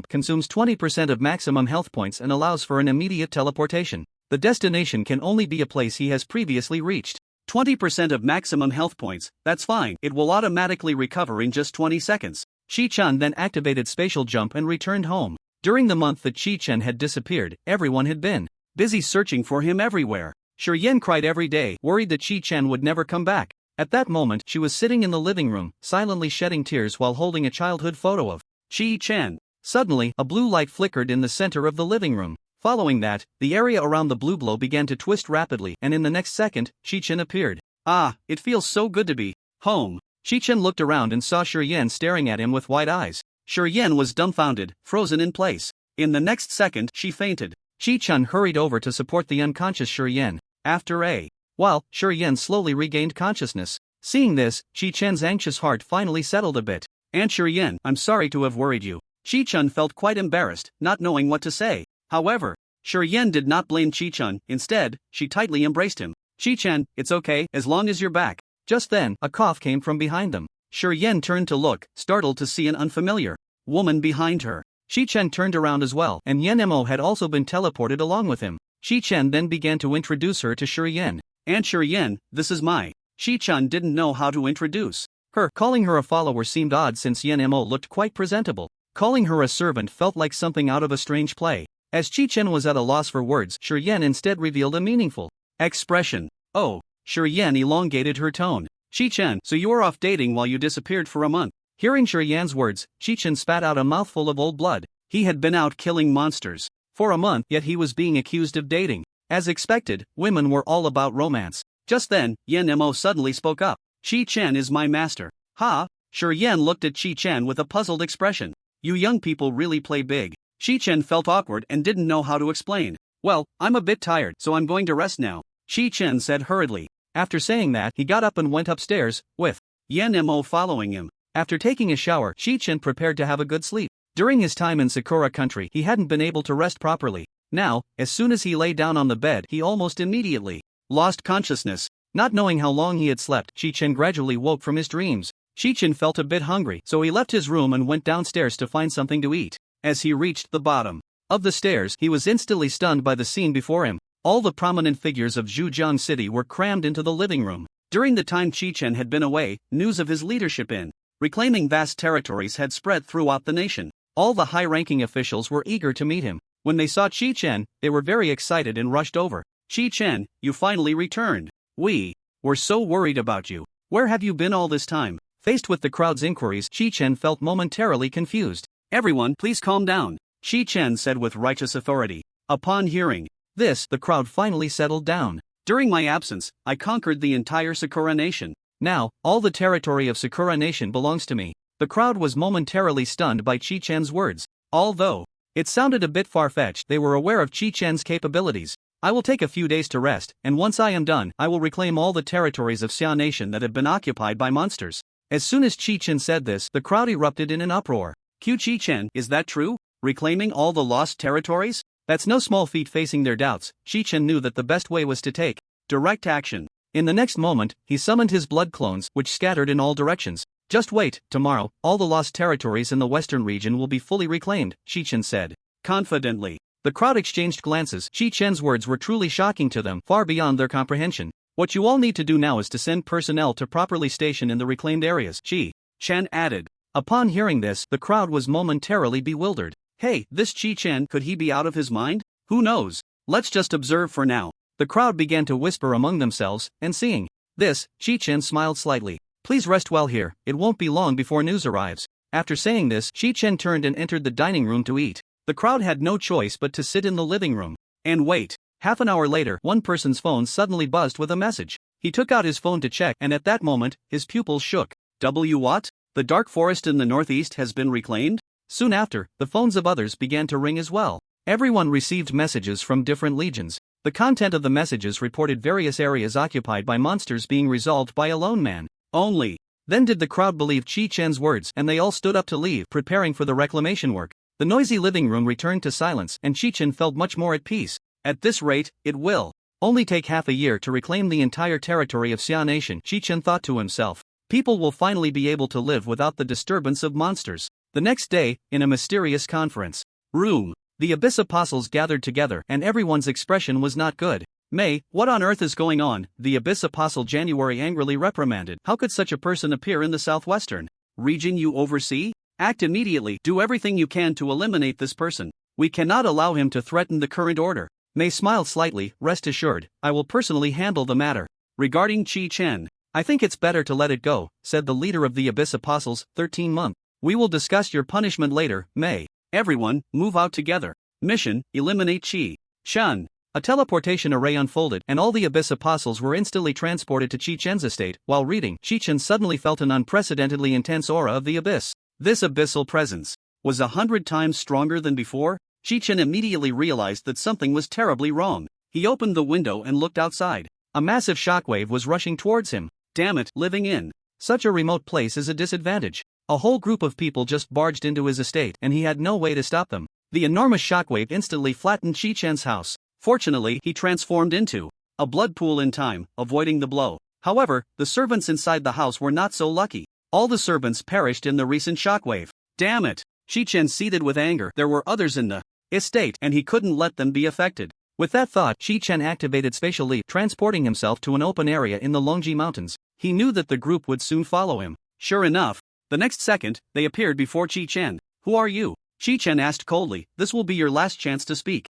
consumes 20% of maximum health points and allows for an immediate teleportation. The destination can only be a place he has previously reached. 20% of maximum health points, that's fine, it will automatically recover in just 20 seconds. Chi-Chen then activated spatial jump and returned home. During the month that Chi-Chen had disappeared, everyone had been busy searching for him everywhere. Shi-Yen cried every day, worried that Chi-Chen would never come back. At that moment, she was sitting in the living room, silently shedding tears while holding a childhood photo of Chi-Chen. Suddenly, a blue light flickered in the center of the living room. Following that, the area around the blue glow began to twist rapidly, and in the next second, Chi-Chen appeared. Ah, it feels so good to be home. Chi-Chen looked around and saw Shi-Yen staring at him with wide eyes. Shi-Yen was dumbfounded, frozen in place. In the next second, she fainted. Chi-Chen hurried over to support the unconscious Shi-Yen. After a while, Shi-Yen slowly regained consciousness. Seeing this, Chi-Chen's anxious heart finally settled a bit. Aunt Shi-Yen, I'm sorry to have worried you. Chi-Chen felt quite embarrassed, not knowing what to say. However, Shi-Yen did not blame Chi-Chen. Instead, she tightly embraced him. Chi-Chen, it's okay, as long as you're back. Just then, a cough came from behind them. Shi-Yen turned to look, startled to see an unfamiliar woman behind her. Chi-Chen turned around as well, and Yen Mo had also been teleported along with him. Chi-Chen then began to introduce her to Shi-Yen. Aunt Shi-Yen, this is my. Chi-Chen didn't know how to introduce her. Calling her a follower seemed odd since Yen Mo looked quite presentable. Calling her a servant felt like something out of a strange play. As Chi-Chen was at a loss for words, Shi-Yen instead revealed a meaningful expression. Oh. Shi-Yen elongated her tone. Chi-Chen, so you were off dating while you disappeared for a month. Hearing Shi-Yen's words, Chi-Chen spat out a mouthful of old blood. He had been out killing monsters for a month, yet he was being accused of dating. As expected, women were all about romance. Just then, Yen Mo suddenly spoke up. Chi-Chen is my master. Ha? Shi-Yen looked at Chi-Chen with a puzzled expression. You young people really play big. Chi-Chen felt awkward and didn't know how to explain. Well, I'm a bit tired, so I'm going to rest now, Chi-Chen said hurriedly. After saying that, he got up and went upstairs, with Yen Mo following him. After taking a shower, Chi-Chen prepared to have a good sleep. During his time in Sakura country, he hadn't been able to rest properly. Now, as soon as he lay down on the bed, he almost immediately lost consciousness. Not knowing how long he had slept, Chi-Chen gradually woke from his dreams. Chi-Chen felt a bit hungry, so he left his room and went downstairs to find something to eat. As he reached the bottom of the stairs, he was instantly stunned by the scene before him. All the prominent figures of Zhujiang City were crammed into the living room. During the time Chi-Chen had been away, news of his leadership in reclaiming vast territories had spread throughout the nation. All the high-ranking officials were eager to meet him. When they saw Chi-Chen, they were very excited and rushed over. Chi-Chen, you finally returned. We were so worried about you. Where have you been all this time? Faced with the crowd's inquiries, Chi-Chen felt momentarily confused. Everyone, please calm down, Chi-Chen said with righteous authority. Upon hearing this, the crowd finally settled down. During my absence, I conquered the entire Sakura Nation. Now, all the territory of Sakura Nation belongs to me. The crowd was momentarily stunned by Chi-Chen's words. Although it sounded a bit far-fetched, they were aware of Chi-Chen's capabilities. I will take a few days to rest, and once I am done, I will reclaim all the territories of Xia Nation that have been occupied by monsters. As soon as Chi-Chen said this, the crowd erupted in an uproar. Chi-Chen, is that true? Reclaiming all the lost territories? That's no small feat. Facing their doubts, Chi-Chen knew that the best way was to take direct action. In the next moment, he summoned his blood clones, which scattered in all directions. Just wait, tomorrow, all the lost territories in the western region will be fully reclaimed, Chi-Chen said confidently. The crowd exchanged glances. Chi-Chen's words were truly shocking to them, far beyond their comprehension. What you all need to do now is to send personnel to properly station in the reclaimed areas, Chi-Chen added. Upon hearing this, the crowd was momentarily bewildered. Hey, this Chi-Chen, could he be out of his mind? Who knows? Let's just observe for now. The crowd began to whisper among themselves, and seeing this, Chi-Chen smiled slightly. Please rest well here, it won't be long before news arrives. After saying this, Chi-Chen turned and entered the dining room to eat. The crowd had no choice but to sit in the living room and wait. Half an hour later, one person's phone suddenly buzzed with a message. He took out his phone to check, and at that moment, his pupils shook. What? The dark forest in the northeast has been reclaimed? Soon after, the phones of others began to ring as well. Everyone received messages from different legions. The content of the messages reported various areas occupied by monsters being resolved by a lone man. Only then did the crowd believe Chi-Chen's words, and they all stood up to leave, preparing for the reclamation work. The noisy living room returned to silence, and Chi-Chen felt much more at peace. At this rate, it will only take half a year to reclaim the entire territory of Xia Nation, Chi-Chen thought to himself. People will finally be able to live without the disturbance of monsters. The next day, in a mysterious conference room, the Abyss Apostles gathered together, and everyone's expression was not good. May, what on earth is going on? The Abyss Apostle January angrily reprimanded. How could such a person appear in the southwestern region you oversee? Act immediately, do everything you can to eliminate this person. We cannot allow him to threaten the current order. May smiled slightly. Rest assured, I will personally handle the matter. Regarding Chi-Chen, I think it's better to let it go, said the leader of the Abyss Apostles, 13-month. We will discuss your punishment later, May. Everyone, move out together. Mission, eliminate Chi-Chen. A teleportation array unfolded, and all the Abyss Apostles were instantly transported to Chi-Chen's estate. While reading, Chi-Chen suddenly felt an unprecedentedly intense aura of the abyss. This abyssal presence was 100 times stronger than before. Chi-Chen immediately realized that something was terribly wrong. He opened the window and looked outside. A massive shockwave was rushing towards him. Damn it, living in such a remote place is a disadvantage. A whole group of people just barged into his estate, and he had no way to stop them. The enormous shockwave instantly flattened Chi-Chen's house. Fortunately, he transformed into a blood pool in time, avoiding the blow. However, the servants inside the house were not so lucky. All the servants perished in the recent shockwave. Damn it! Chi-Chen seethed with anger. There were others in the estate, and he couldn't let them be affected. With that thought, Chi-Chen activated spatial leap, transporting himself to an open area in the Longji Mountains. He knew that the group would soon follow him. Sure enough, the next second, they appeared before Chi-Chen. Who are you? Chi-Chen asked coldly. This will be your last chance to speak.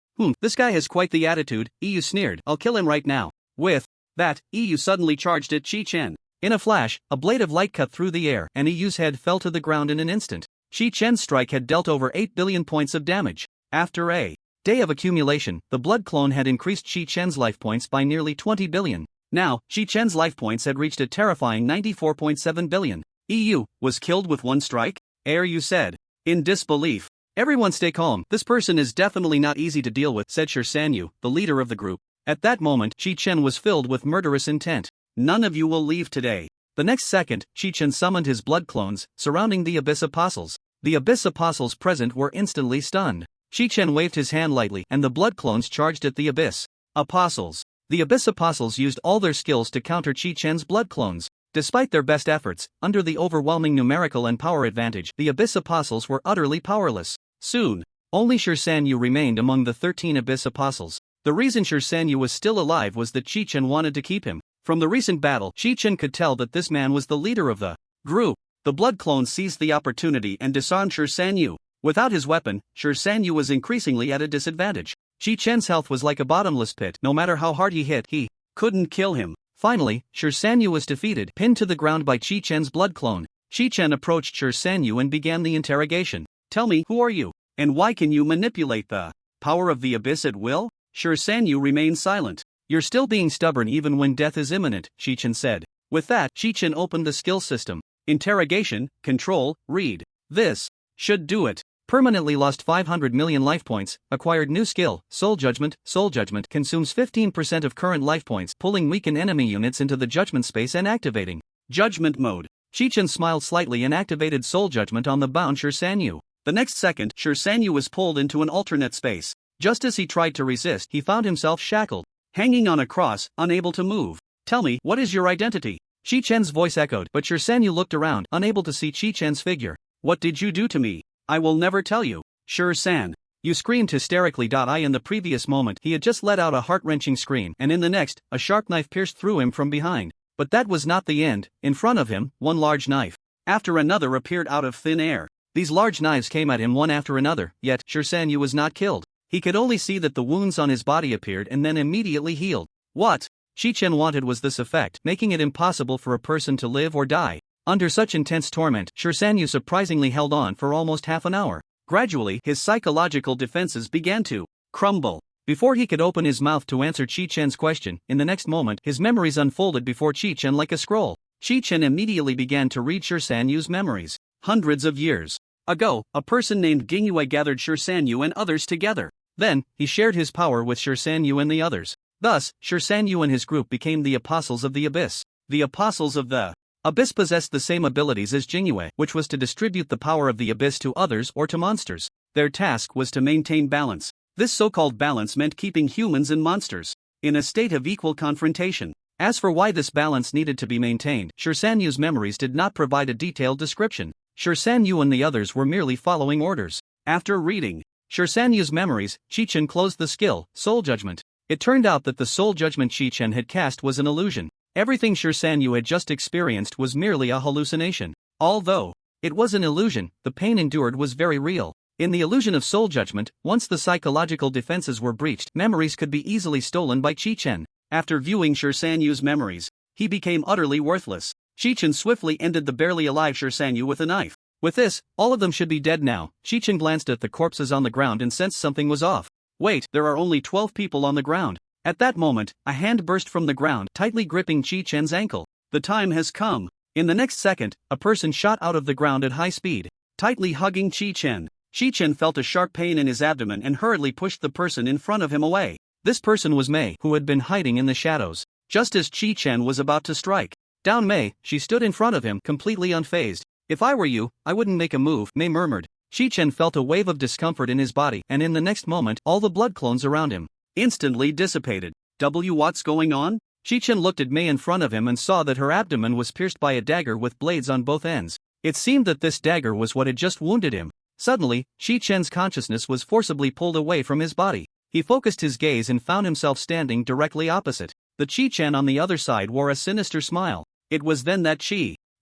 This guy has quite the attitude, Yu sneered. I'll kill him right now. With that, Yu suddenly charged at Chi-Chen. In a flash, a blade of light cut through the air, and Yu's head fell to the ground in an instant. Chi-Chen's strike had dealt over 8 billion points of damage. After a day of accumulation, the blood clone had increased Chi-Chen's life points by nearly 20 billion. Now, Chi-Chen's life points had reached a terrifying 94.7 billion. Yu was killed with one strike? Yu said, in disbelief. Everyone stay calm. This person is definitely not easy to deal with, said Sanyu, the leader of the group. At that moment, Chi-Chen was filled with murderous intent. None of you will leave today. The next second, Chi-Chen summoned his blood clones, surrounding the Abyss Apostles. The Abyss Apostles present were instantly stunned. Chi-Chen waved his hand lightly, and the blood clones charged at the Abyss Apostles. The Abyss Apostles used all their skills to counter Chi-Chen's blood clones. Despite their best efforts, under the overwhelming numerical and power advantage, the Abyss Apostles were utterly powerless. Soon, only Sanyu remained among the 13 Abyss Apostles. The reason Sanyu was still alive was that Chi-Chen wanted to keep him. From the recent battle, Chi-Chen could tell that this man was the leader of the group. The blood clone seized the opportunity and disarmed Sanyu. Without his weapon, Sanyu was increasingly at a disadvantage. Chi-Chen's health was like a bottomless pit. No matter how hard he hit, he couldn't kill him. Finally, Sanyu was defeated, pinned to the ground by Chi-Chen's blood clone. Chi-Chen approached Sanyu and began the interrogation. Tell me, who are you? And why can you manipulate the power of the abyss at will? Sanyu remained silent. You're still being stubborn even when death is imminent, Chi-Chen said. With that, Chi-Chen opened the skill system. Interrogation, control, read. This should do it. Permanently lost 500 million life points, acquired new skill, Soul Judgment. Soul Judgment consumes 15% of current life points, pulling weakened enemy units into the judgment space and activating Judgment mode. Chi-Chen smiled slightly and activated Soul Judgment on the bound Sanyu. The next second, Sanyu was pulled into an alternate space. Just as he tried to resist, he found himself shackled, hanging on a cross, unable to move. Tell me, what is your identity? Chi-Chen's voice echoed, but Sanyu looked around, unable to see Chi-Chen's figure. What did you do to me? I will never tell you. San. You screamed hysterically. In the previous moment, he had just let out a heart-wrenching scream, and in the next, a sharp knife pierced through him from behind. But that was not the end. In front of him, one large knife after another appeared out of thin air. These large knives came at him one after another, yet Sanyu was not killed. He could only see that the wounds on his body appeared and then immediately healed. What Chi-Chen wanted was this effect, making it impossible for a person to live or die. Under such intense torment, Sanyu surprisingly held on for almost half an hour. Gradually, his psychological defenses began to crumble. Before he could open his mouth to answer Chi-Chen's question, in the next moment, his memories unfolded before Chi-Chen like a scroll. Chi-Chen immediately began to read Sanyu's memories. Hundreds of years ago, a person named Gingyue gathered Sanyu and others together. Then, he shared his power with Sanyu and the others. Thus, Shirsanyu and his group became the Apostles of the Abyss. The Apostles of the Abyss possessed the same abilities as Jingyue, which was to distribute the power of the Abyss to others or to monsters. Their task was to maintain balance. This so-called balance meant keeping humans and monsters in a state of equal confrontation. As for why this balance needed to be maintained, Shirsanyu's memories did not provide a detailed description. Shirsanyu and the others were merely following orders. After reading Shirsanyu's memories, Chichen closed the skill, Soul Judgment. It turned out that the Soul Judgment Chichen had cast was an illusion. Everything Shirsanyu had just experienced was merely a hallucination. Although it was an illusion, the pain endured was very real. In the illusion of Soul Judgment, once the psychological defenses were breached, memories could be easily stolen by Chichen. After viewing Shirsanyu's memories, he became utterly worthless. Chichen swiftly ended the barely alive Shirsanyu with a knife. With this, all of them should be dead now. Chichen glanced at the corpses on the ground and sensed something was off. Wait, there are only 12 people on the ground. At that moment, a hand burst from the ground, tightly gripping Chichen's ankle. The time has come. In the next second, a person shot out of the ground at high speed, tightly hugging Chichen. Chichen felt a sharp pain in his abdomen and hurriedly pushed the person in front of him away. This person was Mei, who had been hiding in the shadows. Just as Chichen was about to strike down Mei, she stood in front of him, completely unfazed. If I were you, I wouldn't make a move, Mei murmured. Chichen felt a wave of discomfort in his body, and in the next moment, all the blood clones around him instantly dissipated. What's going on? Chichen looked at Mei in front of him and saw that her abdomen was pierced by a dagger with blades on both ends. It seemed that this dagger was what had just wounded him. Suddenly, Chichen's consciousness was forcibly pulled away from his body. He focused his gaze and found himself standing directly opposite. The Chichen on the other side wore a sinister smile. It was then that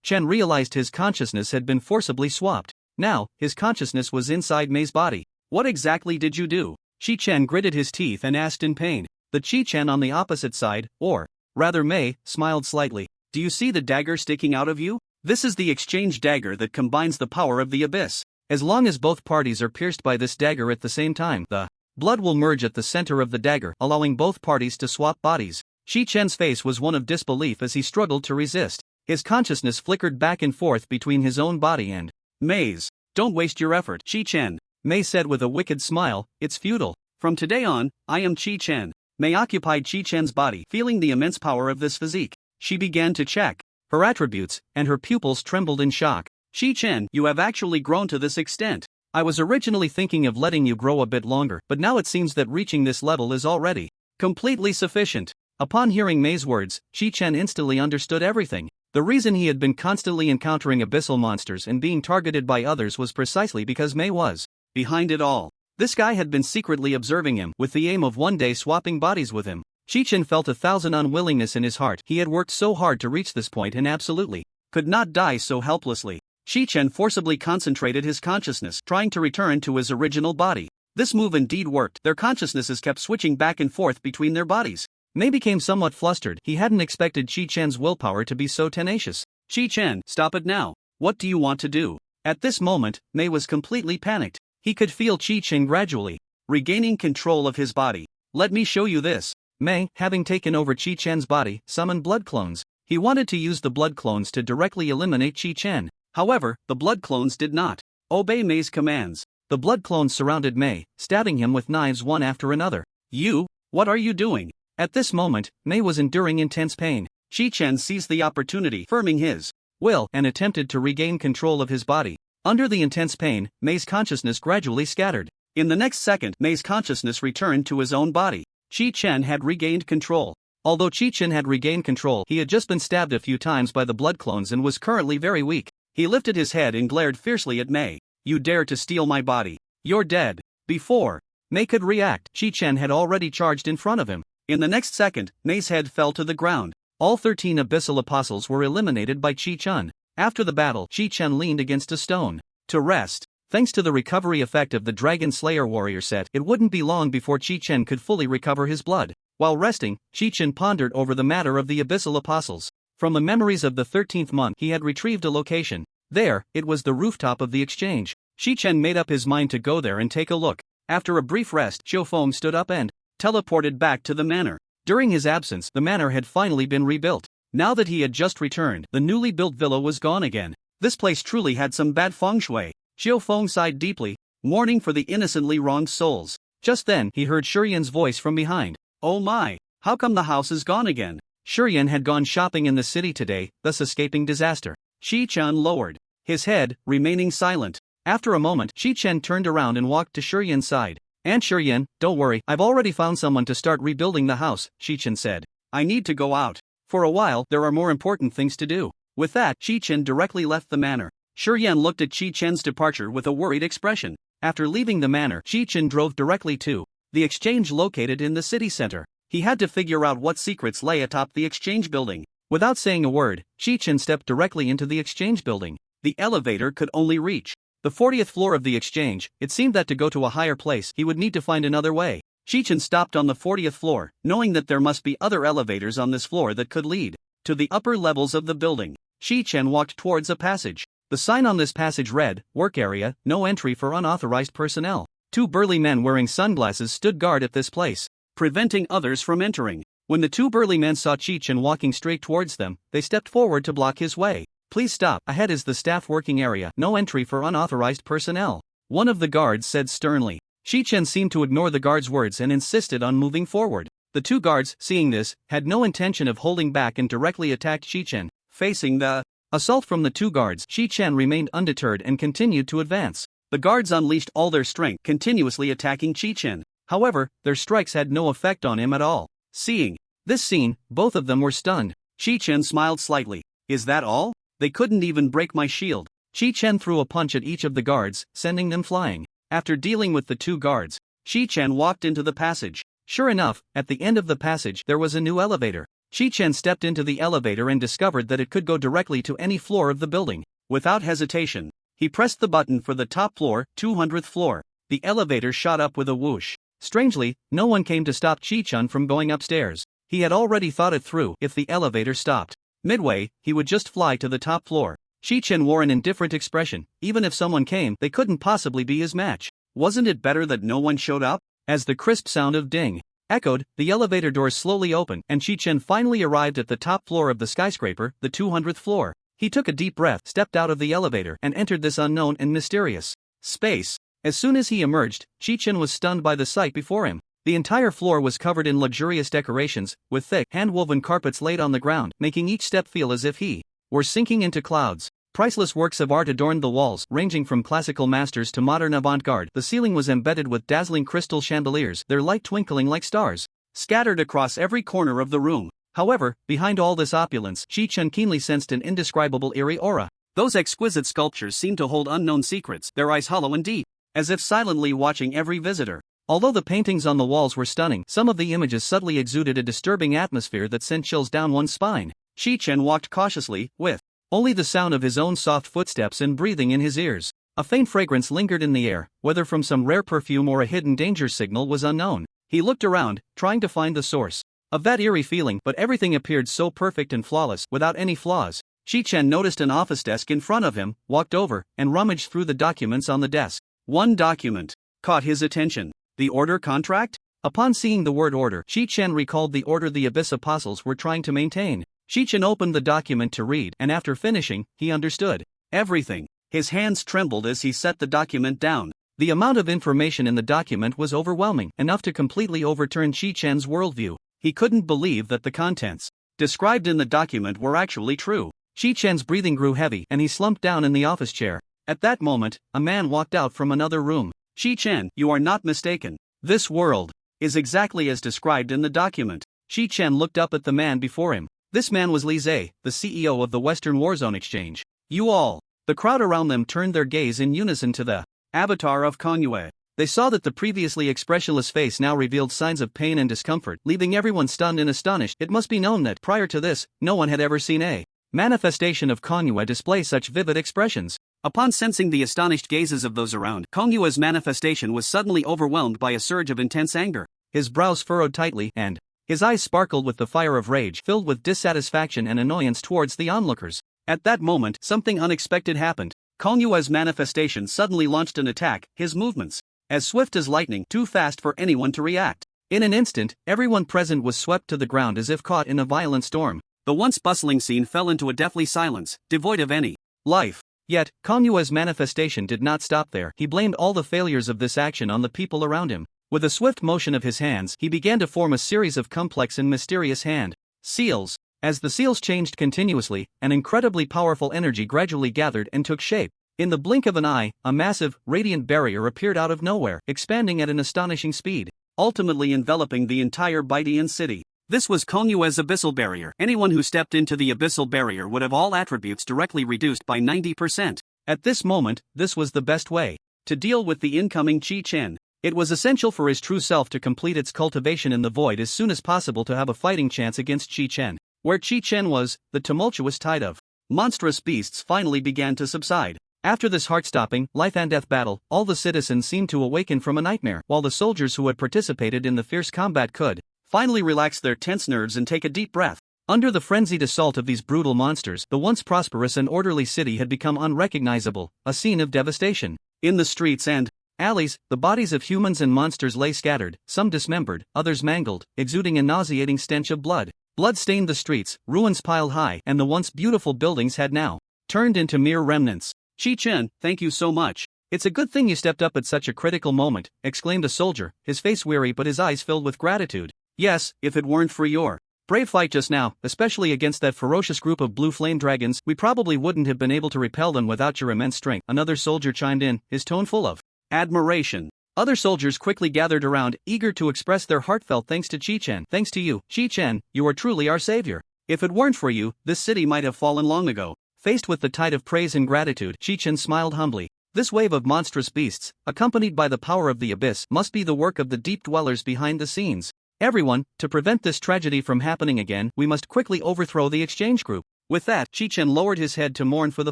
Chen realized his consciousness had been forcibly swapped. Now, his consciousness was inside Mei's body. What exactly did you do? Chen gritted his teeth and asked in pain. The Chen on the opposite side, or rather Mei, smiled slightly. Do you see the dagger sticking out of you? This is the exchange dagger that combines the power of the Abyss. As long as both parties are pierced by this dagger at the same time, the blood will merge at the center of the dagger, allowing both parties to swap bodies. Chen's face was one of disbelief as he struggled to resist. His consciousness flickered back and forth between his own body and Mei's. Don't waste your effort, Chen. Mei said with a wicked smile, it's futile. From today on, I am Chen. Mei occupied Chen's body, feeling the immense power of this physique. She began to check her attributes, and her pupils trembled in shock. Chen, you have actually grown to this extent. I was originally thinking of letting you grow a bit longer, but now it seems that reaching this level is already completely sufficient. Upon hearing Mei's words, Chen instantly understood everything. The reason he had been constantly encountering abyssal monsters and being targeted by others was precisely because Mei was behind it all. This guy had been secretly observing him, with the aim of one day swapping bodies with him. Chen felt 1,000 unwillingness in his heart. He had worked so hard to reach this point and absolutely could not die so helplessly. Chen forcibly concentrated his consciousness, trying to return to his original body. This move indeed worked. Their consciousnesses kept switching back and forth between their bodies. Mei became somewhat flustered. He hadn't expected Chen's willpower to be so tenacious. Chen, stop it now. What do you want to do? At this moment, Mei was completely panicked. He could feel Chen gradually regaining control of his body. Let me show you this. Mei, having taken over Chen's body, summoned blood clones. He wanted to use the blood clones to directly eliminate Chen. However, the blood clones did not obey Mei's commands. The blood clones surrounded Mei, stabbing him with knives one after another. You? What are you doing? At this moment, Mei was enduring intense pain. Chen seized the opportunity, firming his will, and attempted to regain control of his body. Under the intense pain, Mei's consciousness gradually scattered. In the next second, Mei's consciousness returned to his own body. Chen had regained control. Although Chen had regained control, he had just been stabbed a few times by the blood clones and was currently very weak. He lifted his head and glared fiercely at Mei. You dare to steal my body. You're dead. Before Mei could react, Chen had already charged in front of him. In the next second, Mei's head fell to the ground. All 13 abyssal apostles were eliminated by Chen. After the battle, Chen leaned against a stone to rest. Thanks to the recovery effect of the Dragon Slayer warrior set, it wouldn't be long before Chen could fully recover his blood. While resting, Chen pondered over the matter of the abyssal apostles. From the memories of the 13th month, he had retrieved a location. There, it was the rooftop of the exchange. Chen made up his mind to go there and take a look. After a brief rest, Xiaofeng stood up and teleported back to the manor. During his absence, the manor had finally been rebuilt. Now that he had just returned, the newly built villa was gone again. This place truly had some bad feng shui. Xiaofeng sighed deeply, mourning for the innocently wronged souls. Just then, he heard Shurian's voice from behind. Oh my! How come the house is gone again? Shurien had gone shopping in the city today, thus escaping disaster. Shi-chan lowered his head, remaining silent. After a moment, Shi-chen turned around and walked to Shurien's side. Aunt Shurien, don't worry, I've already found someone to start rebuilding the house, Shi-chen said. I need to go out. For a while, there are more important things to do. With that, Shi-chen directly left the manor. Shurien looked at Shi-chen's departure with a worried expression. After leaving the manor, Shi-chen drove directly to the exchange located in the city center. He had to figure out what secrets lay atop the exchange building. Without saying a word, Shi-chen stepped directly into the exchange building. The elevator could only reach the 40th floor of the exchange. It seemed that to go to a higher place, he would need to find another way. Shi-chen stopped on the 40th floor, knowing that there must be other elevators on this floor that could lead to the upper levels of the building. Shi-chen walked towards a passage. The sign on this passage read, "Work area, no entry for unauthorized personnel." 2 burly men wearing sunglasses stood guard at this place, preventing others from entering. When the 2 burly men saw Shi-chen walking straight towards them, they stepped forward to block his way. "Please stop, ahead is the staff working area, no entry for unauthorized personnel," one of the guards said sternly. Shi-chen seemed to ignore the guard's words and insisted on moving forward. The 2 guards, seeing this, had no intention of holding back and directly attacked Shi-chen. Facing the assault from the 2 guards, Shi-chen remained undeterred and continued to advance. The guards unleashed all their strength, continuously attacking Shi-chen. However, their strikes had no effect on him at all. Seeing this scene, both of them were stunned. Shi-chen smiled slightly. Is that all? They couldn't even break my shield. Shi-chen threw a punch at each of the guards, sending them flying. After dealing with the 2 guards, Shi-chen walked into the passage. Sure enough, at the end of the passage there was a new elevator. Shi-chen stepped into the elevator and discovered that it could go directly to any floor of the building. Without hesitation, he pressed the button for the top floor, 200th floor. The elevator shot up with a whoosh. Strangely, no one came to stop Shi-chen from going upstairs. He had already thought it through. If the elevator stopped midway, he would just fly to the top floor. Shi-chen wore an indifferent expression. Even if someone came, they couldn't possibly be his match. Wasn't it better that no one showed up? As the crisp sound of ding echoed, the elevator doors slowly opened and Shi-chen finally arrived at the top floor of the skyscraper, the 200th floor. He took a deep breath, stepped out of the elevator and entered this unknown and mysterious space. As soon as he emerged, Shi-chen was stunned by the sight before him. The entire floor was covered in luxurious decorations, with thick, hand-woven carpets laid on the ground, making each step feel as if he were sinking into clouds. Priceless works of art adorned the walls, ranging from classical masters to modern avant-garde. The ceiling was embedded with dazzling crystal chandeliers, their light twinkling like stars, scattered across every corner of the room. However, behind all this opulence, Shi-chen keenly sensed an indescribable eerie aura. Those exquisite sculptures seemed to hold unknown secrets, their eyes hollow and deep, as if silently watching every visitor. Although the paintings on the walls were stunning, some of the images subtly exuded a disturbing atmosphere that sent chills down one's spine. Shi-chen walked cautiously, with only the sound of his own soft footsteps and breathing in his ears. A faint fragrance lingered in the air, whether from some rare perfume or a hidden danger signal was unknown. He looked around, trying to find the source of that eerie feeling, but everything appeared so perfect and flawless, without any flaws. Shi-chen noticed an office desk in front of him, walked over, and rummaged through the documents on the desk. One document caught his attention. The order contract? Upon seeing the word order, Shi-chen recalled the order the Abyss Apostles were trying to maintain. Shi-chen opened the document to read, and after finishing, he understood everything. His hands trembled as he set the document down. The amount of information in the document was overwhelming, enough to completely overturn Shi-chen's worldview. He couldn't believe that the contents described in the document were actually true. Shi-chen's breathing grew heavy, and he slumped down in the office chair. At that moment, a man walked out from another room. Shi-chen, you are not mistaken. This world is exactly as described in the document. Shi-chen looked up at the man before him. This man was Li Zhe, the CEO of the Western Warzone Exchange. You all. The crowd around them turned their gaze in unison to the avatar of Kongyue. They saw that the previously expressionless face now revealed signs of pain and discomfort, leaving everyone stunned and astonished. It must be known that, prior to this, no one had ever seen a manifestation of Kongyue display such vivid expressions. Upon sensing the astonished gazes of those around, Kongyue's manifestation was suddenly overwhelmed by a surge of intense anger. His brows furrowed tightly, and his eyes sparkled with the fire of rage, filled with dissatisfaction and annoyance towards the onlookers. At that moment, something unexpected happened. Kongyue's manifestation suddenly launched an attack, his movements as swift as lightning, too fast for anyone to react. In an instant, everyone present was swept to the ground as if caught in a violent storm. The once bustling scene fell into a deathly silence, devoid of any life. Yet, Kongyue's manifestation did not stop there. He blamed all the failures of this action on the people around him. With a swift motion of his hands, he began to form a series of complex and mysterious hand seals. As the seals changed continuously, an incredibly powerful energy gradually gathered and took shape. In the blink of an eye, a massive, radiant barrier appeared out of nowhere, expanding at an astonishing speed, ultimately enveloping the entire Baidian city. This was Kongyue's abyssal barrier. Anyone who stepped into the abyssal barrier would have all attributes directly reduced by 90%. At this moment, this was the best way to deal with the incoming Qi Chen. It was essential for his true self to complete its cultivation in the void as soon as possible to have a fighting chance against Qi Chen. Where Qi Chen was, the tumultuous tide of monstrous beasts finally began to subside. After this heart-stopping, life-and-death battle, all the citizens seemed to awaken from a nightmare, while the soldiers who had participated in the fierce combat could finally relax their tense nerves and take a deep breath. Under the frenzied assault of these brutal monsters, the once prosperous and orderly city had become unrecognizable, a scene of devastation. In the streets and alleys, the bodies of humans and monsters lay scattered, some dismembered, others mangled, exuding a nauseating stench of blood. Blood stained the streets, ruins piled high, and the once beautiful buildings had now turned into mere remnants. Qi Chen, thank you so much. It's a good thing you stepped up at such a critical moment, exclaimed a soldier, his face weary but his eyes filled with gratitude. Yes, if it weren't for your brave fight just now, especially against that ferocious group of blue flame dragons, we probably wouldn't have been able to repel them without your immense strength. Another soldier chimed in, his tone full of admiration. Other soldiers quickly gathered around, eager to express their heartfelt thanks to Qi Chen. Thanks to you, Qi Chen, you are truly our savior. If it weren't for you, this city might have fallen long ago. Faced with the tide of praise and gratitude, Qi Chen smiled humbly. This wave of monstrous beasts, accompanied by the power of the abyss, must be the work of the deep dwellers behind the scenes. Everyone, to prevent this tragedy from happening again, we must quickly overthrow the exchange group. With that, Qi Chen lowered his head to mourn for the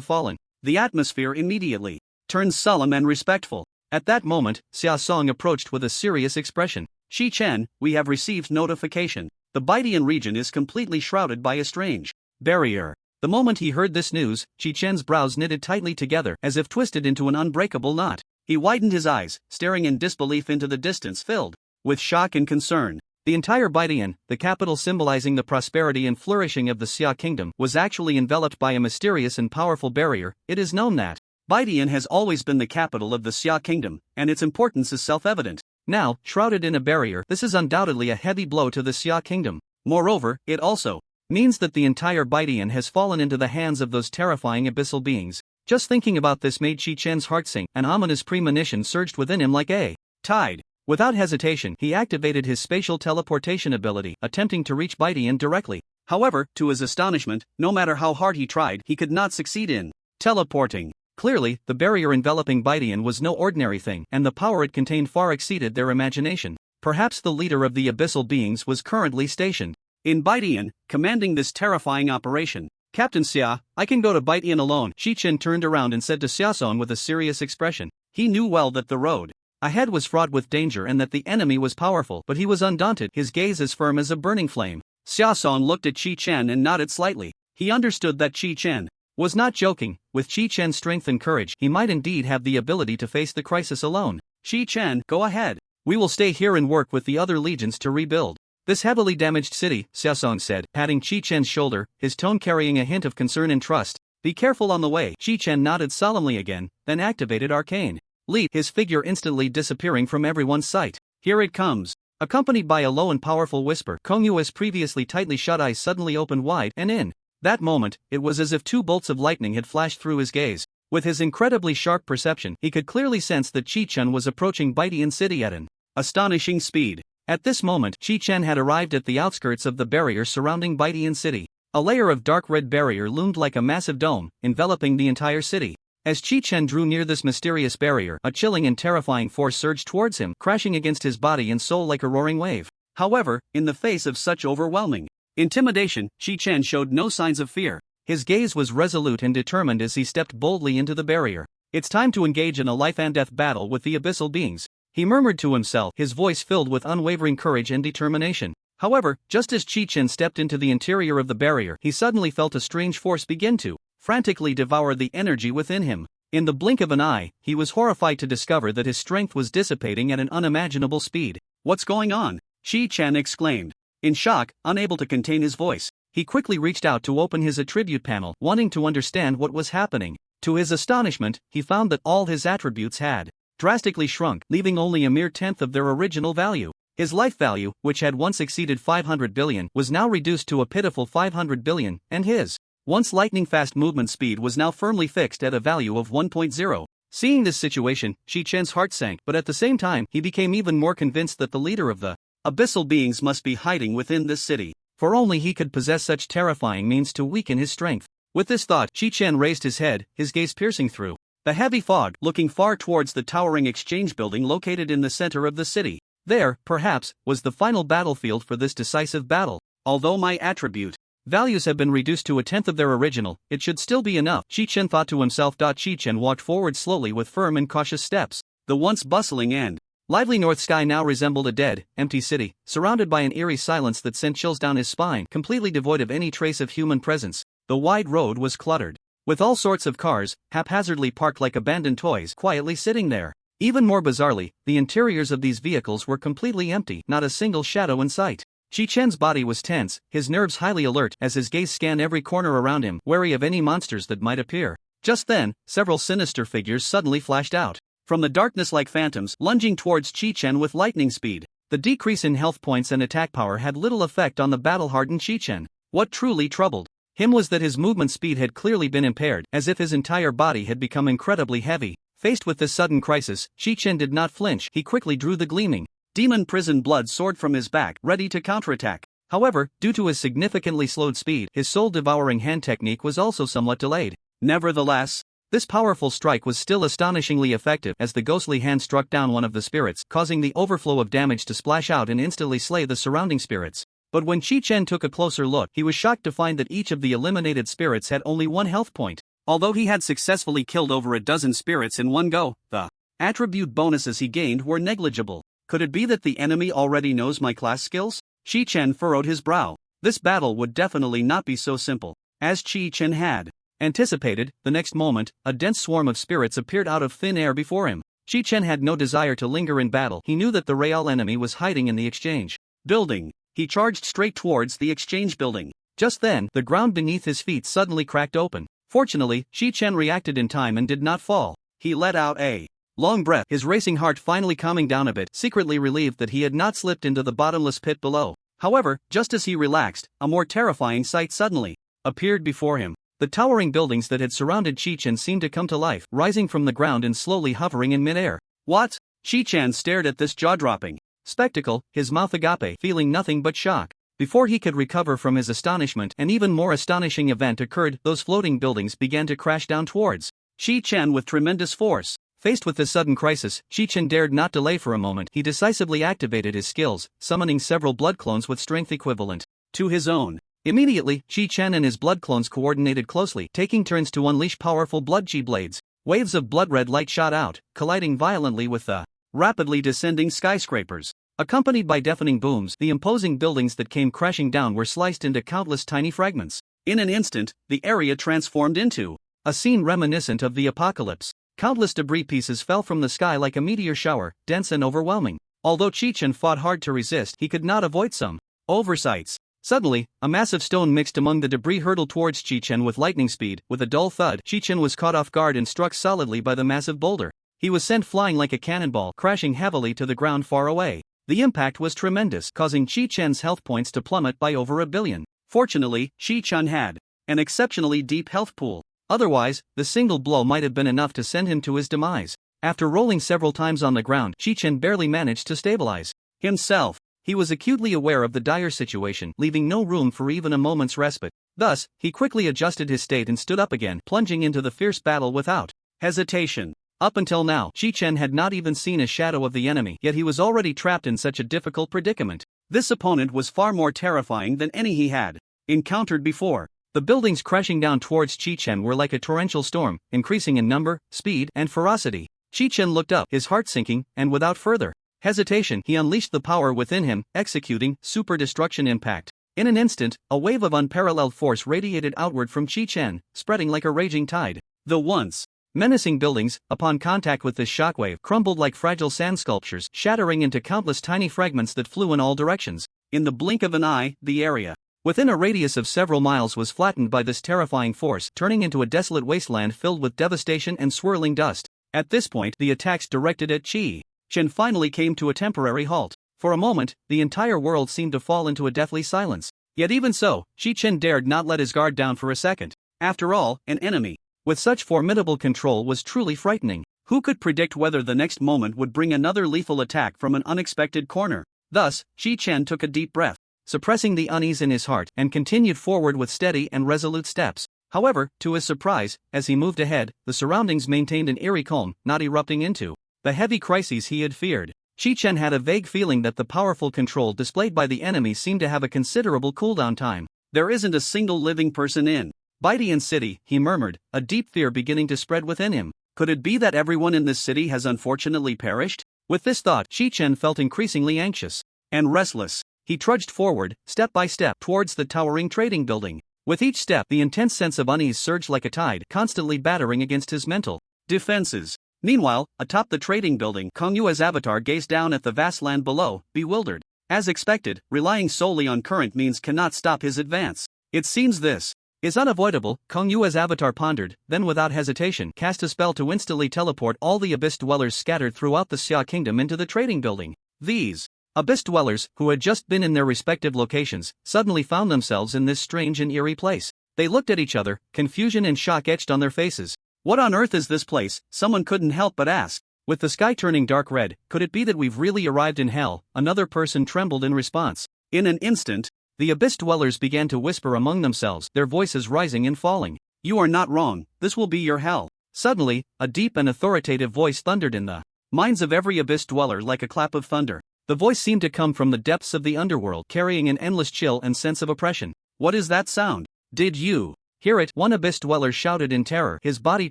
fallen. The atmosphere immediately turned solemn and respectful. At that moment, Xia Song approached with a serious expression. Qi Chen, we have received notification. The Baidian region is completely shrouded by a strange barrier. The moment he heard this news, Qi Chen's brows knitted tightly together as if twisted into an unbreakable knot. He widened his eyes, staring in disbelief into the distance filled with shock and concern. The entire Baidian, the capital symbolizing the prosperity and flourishing of the Xia kingdom, was actually enveloped by a mysterious and powerful barrier. It is known that Baidian has always been the capital of the Xia kingdom, and its importance is self-evident. Now, shrouded in a barrier, this is undoubtedly a heavy blow to the Xia kingdom. Moreover, it also means that the entire Baidian has fallen into the hands of those terrifying abyssal beings. Just thinking about this made Qi Chen's heart sink. An ominous premonition surged within him like a tide. Without hesitation, he activated his spatial teleportation ability, attempting to reach Baidian directly. However, to his astonishment, no matter how hard he tried, he could not succeed in teleporting. Clearly, the barrier enveloping Baidian was no ordinary thing, and the power it contained far exceeded their imagination. Perhaps the leader of the abyssal beings was currently stationed in Baidian, commanding this terrifying operation. Captain Xia, I can go to Baidian alone. Qi Chen turned around and said to Xiaosong with a serious expression. He knew well that the road ahead was fraught with danger and that the enemy was powerful, but he was undaunted, his gaze as firm as a burning flame. Xiaosong looked at Qi Chen and nodded slightly. He understood that Qi Chen was not joking. With Qi Chen's strength and courage, he might indeed have the ability to face the crisis alone. Qi Chen, go ahead. We will stay here and work with the other legions to rebuild this heavily damaged city, Xiaosong said, patting Qi Chen's shoulder, his tone carrying a hint of concern and trust. Be careful on the way. Qi Chen nodded solemnly again, then activated Arcane Leap, his figure instantly disappearing from everyone's sight. Here it comes. Accompanied by a low and powerful whisper, Kongyue's previously tightly shut eyes suddenly opened wide, and in that moment, it was as if two bolts of lightning had flashed through his gaze. With his incredibly sharp perception, he could clearly sense that Qi Chen was approaching Baidian city at an astonishing speed. At this moment, Qi Chen had arrived at the outskirts of the barrier surrounding Baidian city. A layer of dark red barrier loomed like a massive dome, enveloping the entire city. As Qi Chen drew near this mysterious barrier, a chilling and terrifying force surged towards him, crashing against his body and soul like a roaring wave. However, in the face of such overwhelming intimidation, Qi Chen showed no signs of fear. His gaze was resolute and determined as he stepped boldly into the barrier. It's time to engage in a life-and-death battle with the abyssal beings, he murmured to himself, his voice filled with unwavering courage and determination. However, just as Qi Chen stepped into the interior of the barrier, he suddenly felt a strange force begin to frantically devour the energy within him. In the blink of an eye, he was horrified to discover that his strength was dissipating at an unimaginable speed. What's going on? Qi Chen exclaimed. In shock, unable to contain his voice, he quickly reached out to open his attribute panel, wanting to understand what was happening. To his astonishment, he found that all his attributes had drastically shrunk, leaving only a mere tenth of their original value. His life value, which had once exceeded 500 billion, was now reduced to a pitiful 500 billion, and his once lightning-fast movement speed was now firmly fixed at a value of 1.0. Seeing this situation, Shi Chen's heart sank, but at the same time, he became even more convinced that the leader of the abyssal beings must be hiding within this city, for only he could possess such terrifying means to weaken his strength. With this thought, Shi Chen raised his head, his gaze piercing through the heavy fog, looking far towards the towering exchange building located in the center of the city. There, perhaps, was the final battlefield for this decisive battle. Although my attribute values have been reduced to a tenth of their original, it should still be enough, Shi Chen thought to himself. Shi Chen walked forward slowly with firm and cautious steps. The once bustling and lively north sky now resembled a dead, empty city, surrounded by an eerie silence that sent chills down his spine, completely devoid of any trace of human presence. The wide road was cluttered with all sorts of cars, haphazardly parked like abandoned toys, quietly sitting there. Even more bizarrely, the interiors of these vehicles were completely empty, not a single shadow in sight. Shi Chen's body was tense, his nerves highly alert as his gaze scanned every corner around him, wary of any monsters that might appear. Just then, several sinister figures suddenly flashed out from the darkness like phantoms, lunging towards Shi Chen with lightning speed. The decrease in health points and attack power had little effect on the battle-hardened Shi Chen. What truly troubled him was that his movement speed had clearly been impaired, as if his entire body had become incredibly heavy. Faced with this sudden crisis, Shi Chen did not flinch. He quickly drew the gleaming demon prison blood sword from his back, ready to counterattack. However, due to his significantly slowed speed, his soul-devouring hand technique was also somewhat delayed. Nevertheless, this powerful strike was still astonishingly effective, as the ghostly hand struck down one of the spirits, causing the overflow of damage to splash out and instantly slay the surrounding spirits. But when Shi Chen took a closer look, he was shocked to find that each of the eliminated spirits had only one health point. Although he had successfully killed over a dozen spirits in one go, the attribute bonuses he gained were negligible. Could it be that the enemy already knows my class skills? Shi Chen furrowed his brow. This battle would definitely not be so simple as Shi Chen had anticipated. The next moment, a dense swarm of spirits appeared out of thin air before him. Shi Chen had no desire to linger in battle. He knew that the real enemy was hiding in the exchange building. He charged straight towards the exchange building. Just then, the ground beneath his feet suddenly cracked open. Fortunately, Shi Chen reacted in time and did not fall. He let out a long breath, his racing heart finally calming down a bit, secretly relieved that he had not slipped into the bottomless pit below. However, just as he relaxed, a more terrifying sight suddenly appeared before him. The towering buildings that had surrounded Shi Chen seemed to come to life, rising from the ground and slowly hovering in midair. What? Shi Chen stared at this jaw-dropping spectacle, his mouth agape, feeling nothing but shock. Before he could recover from his astonishment, an even more astonishing event occurred. Those floating buildings began to crash down towards Shi Chen with tremendous force. Faced with this sudden crisis, Shi Chen dared not delay for a moment. He decisively activated his skills, summoning several blood clones with strength equivalent to his own. Immediately, Shi Chen and his blood clones coordinated closely, taking turns to unleash powerful blood chi blades. Waves of blood-red light shot out, colliding violently with the rapidly descending skyscrapers. Accompanied by deafening booms, the imposing buildings that came crashing down were sliced into countless tiny fragments. In an instant, the area transformed into a scene reminiscent of the apocalypse. Countless debris pieces fell from the sky like a meteor shower, dense and overwhelming. Although Shi Chen fought hard to resist, he could not avoid some oversights. Suddenly, a massive stone mixed among the debris hurtled towards Shi Chen with lightning speed. With a dull thud, Shi Chen was caught off guard and struck solidly by the massive boulder. He was sent flying like a cannonball, crashing heavily to the ground far away. The impact was tremendous, causing Shi Chen's health points to plummet by over 1 billion. Fortunately, Shi Chen had an exceptionally deep health pool. Otherwise, the single blow might have been enough to send him to his demise. After rolling several times on the ground, Shi Chen barely managed to stabilize himself. He was acutely aware of the dire situation, leaving no room for even a moment's respite. Thus, he quickly adjusted his state and stood up again, plunging into the fierce battle without hesitation. Up until now, Shi Chen had not even seen a shadow of the enemy, yet he was already trapped in such a difficult predicament. This opponent was far more terrifying than any he had encountered before. The buildings crashing down towards Shi Chen were like a torrential storm, increasing in number, speed, and ferocity. Shi Chen looked up, his heart sinking, and without further hesitation, he unleashed the power within him, executing super destruction impact. In an instant, a wave of unparalleled force radiated outward from Shi Chen, spreading like a raging tide. The once menacing buildings, upon contact with this shockwave, crumbled like fragile sand sculptures, shattering into countless tiny fragments that flew in all directions. In the blink of an eye, the area within a radius of several miles was flattened by this terrifying force, turning into a desolate wasteland filled with devastation and swirling dust. At this point, the attacks directed at Chi Chen finally came to a temporary halt. For a moment, the entire world seemed to fall into a deathly silence. Yet even so, Chi Chen dared not let his guard down for a second. After all, an enemy with such formidable control was truly frightening. Who could predict whether the next moment would bring another lethal attack from an unexpected corner? Thus, Chi Chen took a deep breath, suppressing the unease in his heart, and continued forward with steady and resolute steps. However, to his surprise, as he moved ahead, the surroundings maintained an eerie calm, not erupting into the heavy crises he had feared. Chi Chen had a vague feeling that the powerful control displayed by the enemy seemed to have a considerable cooldown time. There isn't a single living person in Baidian City, he murmured, a deep fear beginning to spread within him. Could it be that everyone in this city has unfortunately perished? With this thought, Chi Chen felt increasingly anxious and restless. He trudged forward, step by step, towards the towering trading building. With each step, the intense sense of unease surged like a tide, constantly battering against his mental defenses. Meanwhile, atop the trading building, Kong Yue's avatar gazed down at the vast land below, bewildered. As expected, relying solely on current means cannot stop his advance. It seems this is unavoidable, Kong Yue's avatar pondered, then without hesitation cast a spell to instantly teleport all the Abyss Dwellers scattered throughout the Xia Kingdom into the trading building. These Abyss Dwellers, who had just been in their respective locations, suddenly found themselves in this strange and eerie place. They looked at each other, confusion and shock etched on their faces. What on earth is this place? Someone couldn't help but ask. With the sky turning dark red, could it be that we've really arrived in hell? Another person trembled in response. In an instant, the Abyss Dwellers began to whisper among themselves, their voices rising and falling. You are not wrong, this will be your hell. Suddenly, a deep and authoritative voice thundered in the minds of every Abyss Dweller like a clap of thunder. The voice seemed to come from the depths of the underworld, carrying an endless chill and sense of oppression. What is that sound? Did you hear it? One Abyss Dweller shouted in terror, his body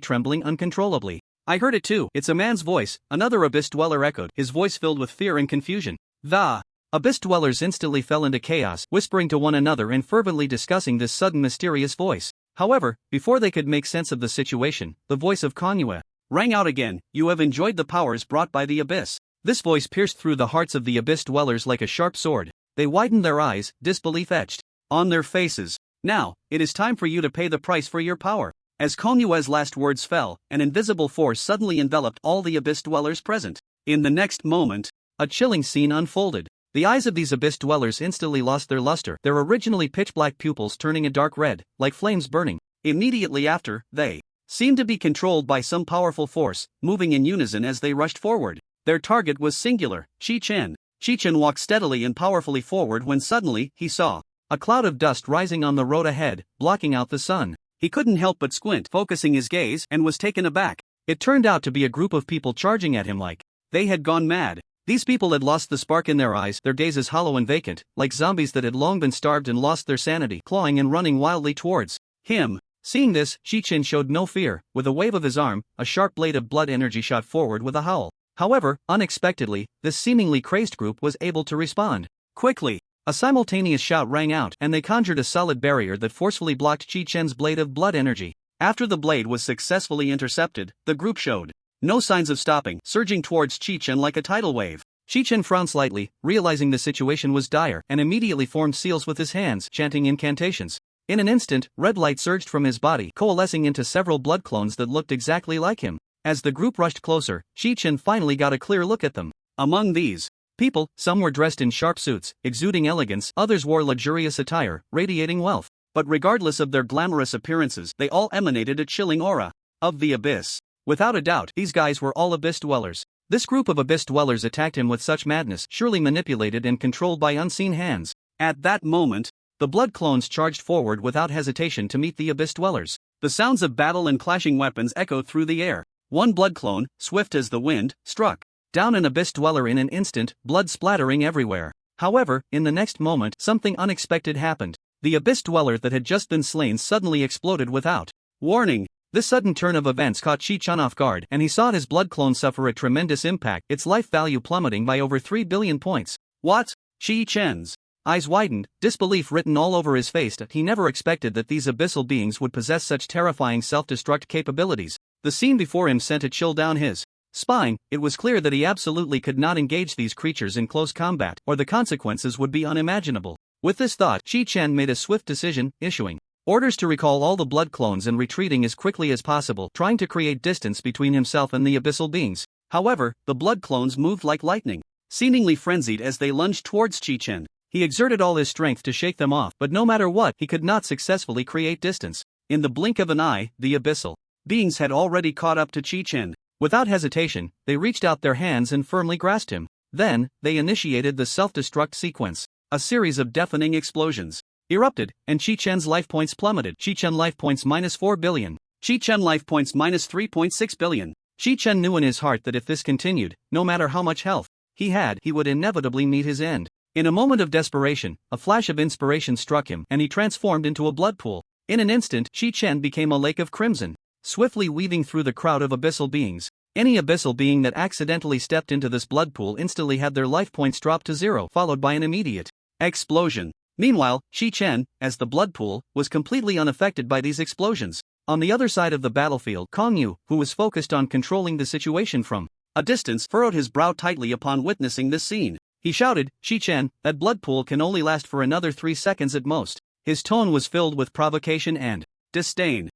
trembling uncontrollably. I heard it too. It's a man's voice, another Abyss Dweller echoed, his voice filled with fear and confusion. The Abyss Dwellers instantly fell into chaos, whispering to one another and fervently discussing this sudden mysterious voice. However, before they could make sense of the situation, the voice of Kong Yue rang out again. You have enjoyed the powers brought by the Abyss. This voice pierced through the hearts of the Abyss Dwellers like a sharp sword. They widened their eyes, disbelief etched on their faces. Now, it is time for you to pay the price for your power. As Kong Yue's last words fell, an invisible force suddenly enveloped all the Abyss Dwellers present. In the next moment, a chilling scene unfolded. The eyes of these Abyss Dwellers instantly lost their luster, their originally pitch-black pupils turning a dark red, like flames burning. Immediately after, they seemed to be controlled by some powerful force, moving in unison as they rushed forward. Their target was singular, Chi Chen. Chi Chen walked steadily and powerfully forward when suddenly, he saw a cloud of dust rising on the road ahead, blocking out the sun. He couldn't help but squint, focusing his gaze, and was taken aback. It turned out to be a group of people charging at him like they had gone mad. These people had lost the spark in their eyes, their gazes hollow and vacant, like zombies that had long been starved and lost their sanity, clawing and running wildly towards him. Seeing this, Chi Chen showed no fear. With a wave of his arm, a sharp blade of blood energy shot forward with a howl. However, unexpectedly, this seemingly crazed group was able to respond quickly. A simultaneous shout rang out, and they conjured a solid barrier that forcefully blocked Chi Chen's blade of blood energy. After the blade was successfully intercepted, the group showed no signs of stopping, surging towards Chi Chen like a tidal wave. Chi Chen frowned slightly, realizing the situation was dire, and immediately formed seals with his hands, chanting incantations. In an instant, red light surged from his body, coalescing into several blood clones that looked exactly like him. As the group rushed closer, Chi Chen finally got a clear look at them. Among these people, some were dressed in sharp suits, exuding elegance, others wore luxurious attire, radiating wealth. But regardless of their glamorous appearances, they all emanated a chilling aura of the abyss. Without a doubt, these guys were all Abyss Dwellers. This group of Abyss Dwellers attacked him with such madness, surely manipulated and controlled by unseen hands. At that moment, the blood clones charged forward without hesitation to meet the Abyss Dwellers. The sounds of battle and clashing weapons echoed through the air. One blood clone, swift as the wind, struck down an Abyss Dweller in an instant, blood splattering everywhere. However, in the next moment, something unexpected happened. The Abyss Dweller that had just been slain suddenly exploded without warning. This sudden turn of events caught Chi Chen off guard, and he saw his blood clone suffer a tremendous impact, its life value plummeting by over 3 billion points. What? Chi Chen's eyes widened, disbelief written all over his face. He never expected that these abyssal beings would possess such terrifying self-destruct capabilities. The scene before him sent a chill down his spine. It was clear that he absolutely could not engage these creatures in close combat, or the consequences would be unimaginable. With this thought, Chi Chen made a swift decision, issuing Orders to recall all the blood clones and retreating as quickly as possible, trying to create distance between himself and the abyssal beings. However, the blood clones moved like lightning, seemingly frenzied as they lunged towards Chi-Chen. He exerted all his strength to shake them off, but no matter what, he could not successfully create distance. In the blink of an eye, the abyssal beings had already caught up to Chi-Chen. Without hesitation, they reached out their hands and firmly grasped him. Then, they initiated the self-destruct sequence. A series of deafening explosions erupted, and Chi-Chen's life points plummeted. Chi-Chen life points minus 4 billion. Chi-Chen life points minus 3.6 billion. Chi-Chen knew in his heart that if this continued, no matter how much health he would inevitably meet his end. In a moment of desperation, a flash of inspiration struck him, and he transformed into a blood pool. In an instant, Chi-Chen became a lake of crimson, swiftly weaving through the crowd of abyssal beings. Any abyssal being that accidentally stepped into this blood pool instantly had their life points drop to 0, followed by an immediate explosion. Meanwhile, Chi-Chen, as the blood pool, was completely unaffected by these explosions. On the other side of the battlefield, Kong Yu, who was focused on controlling the situation from a distance, furrowed his brow tightly upon witnessing this scene. He shouted, "Chi-Chen, that blood pool can only last for another 3 seconds at most." His tone was filled with provocation and disdain.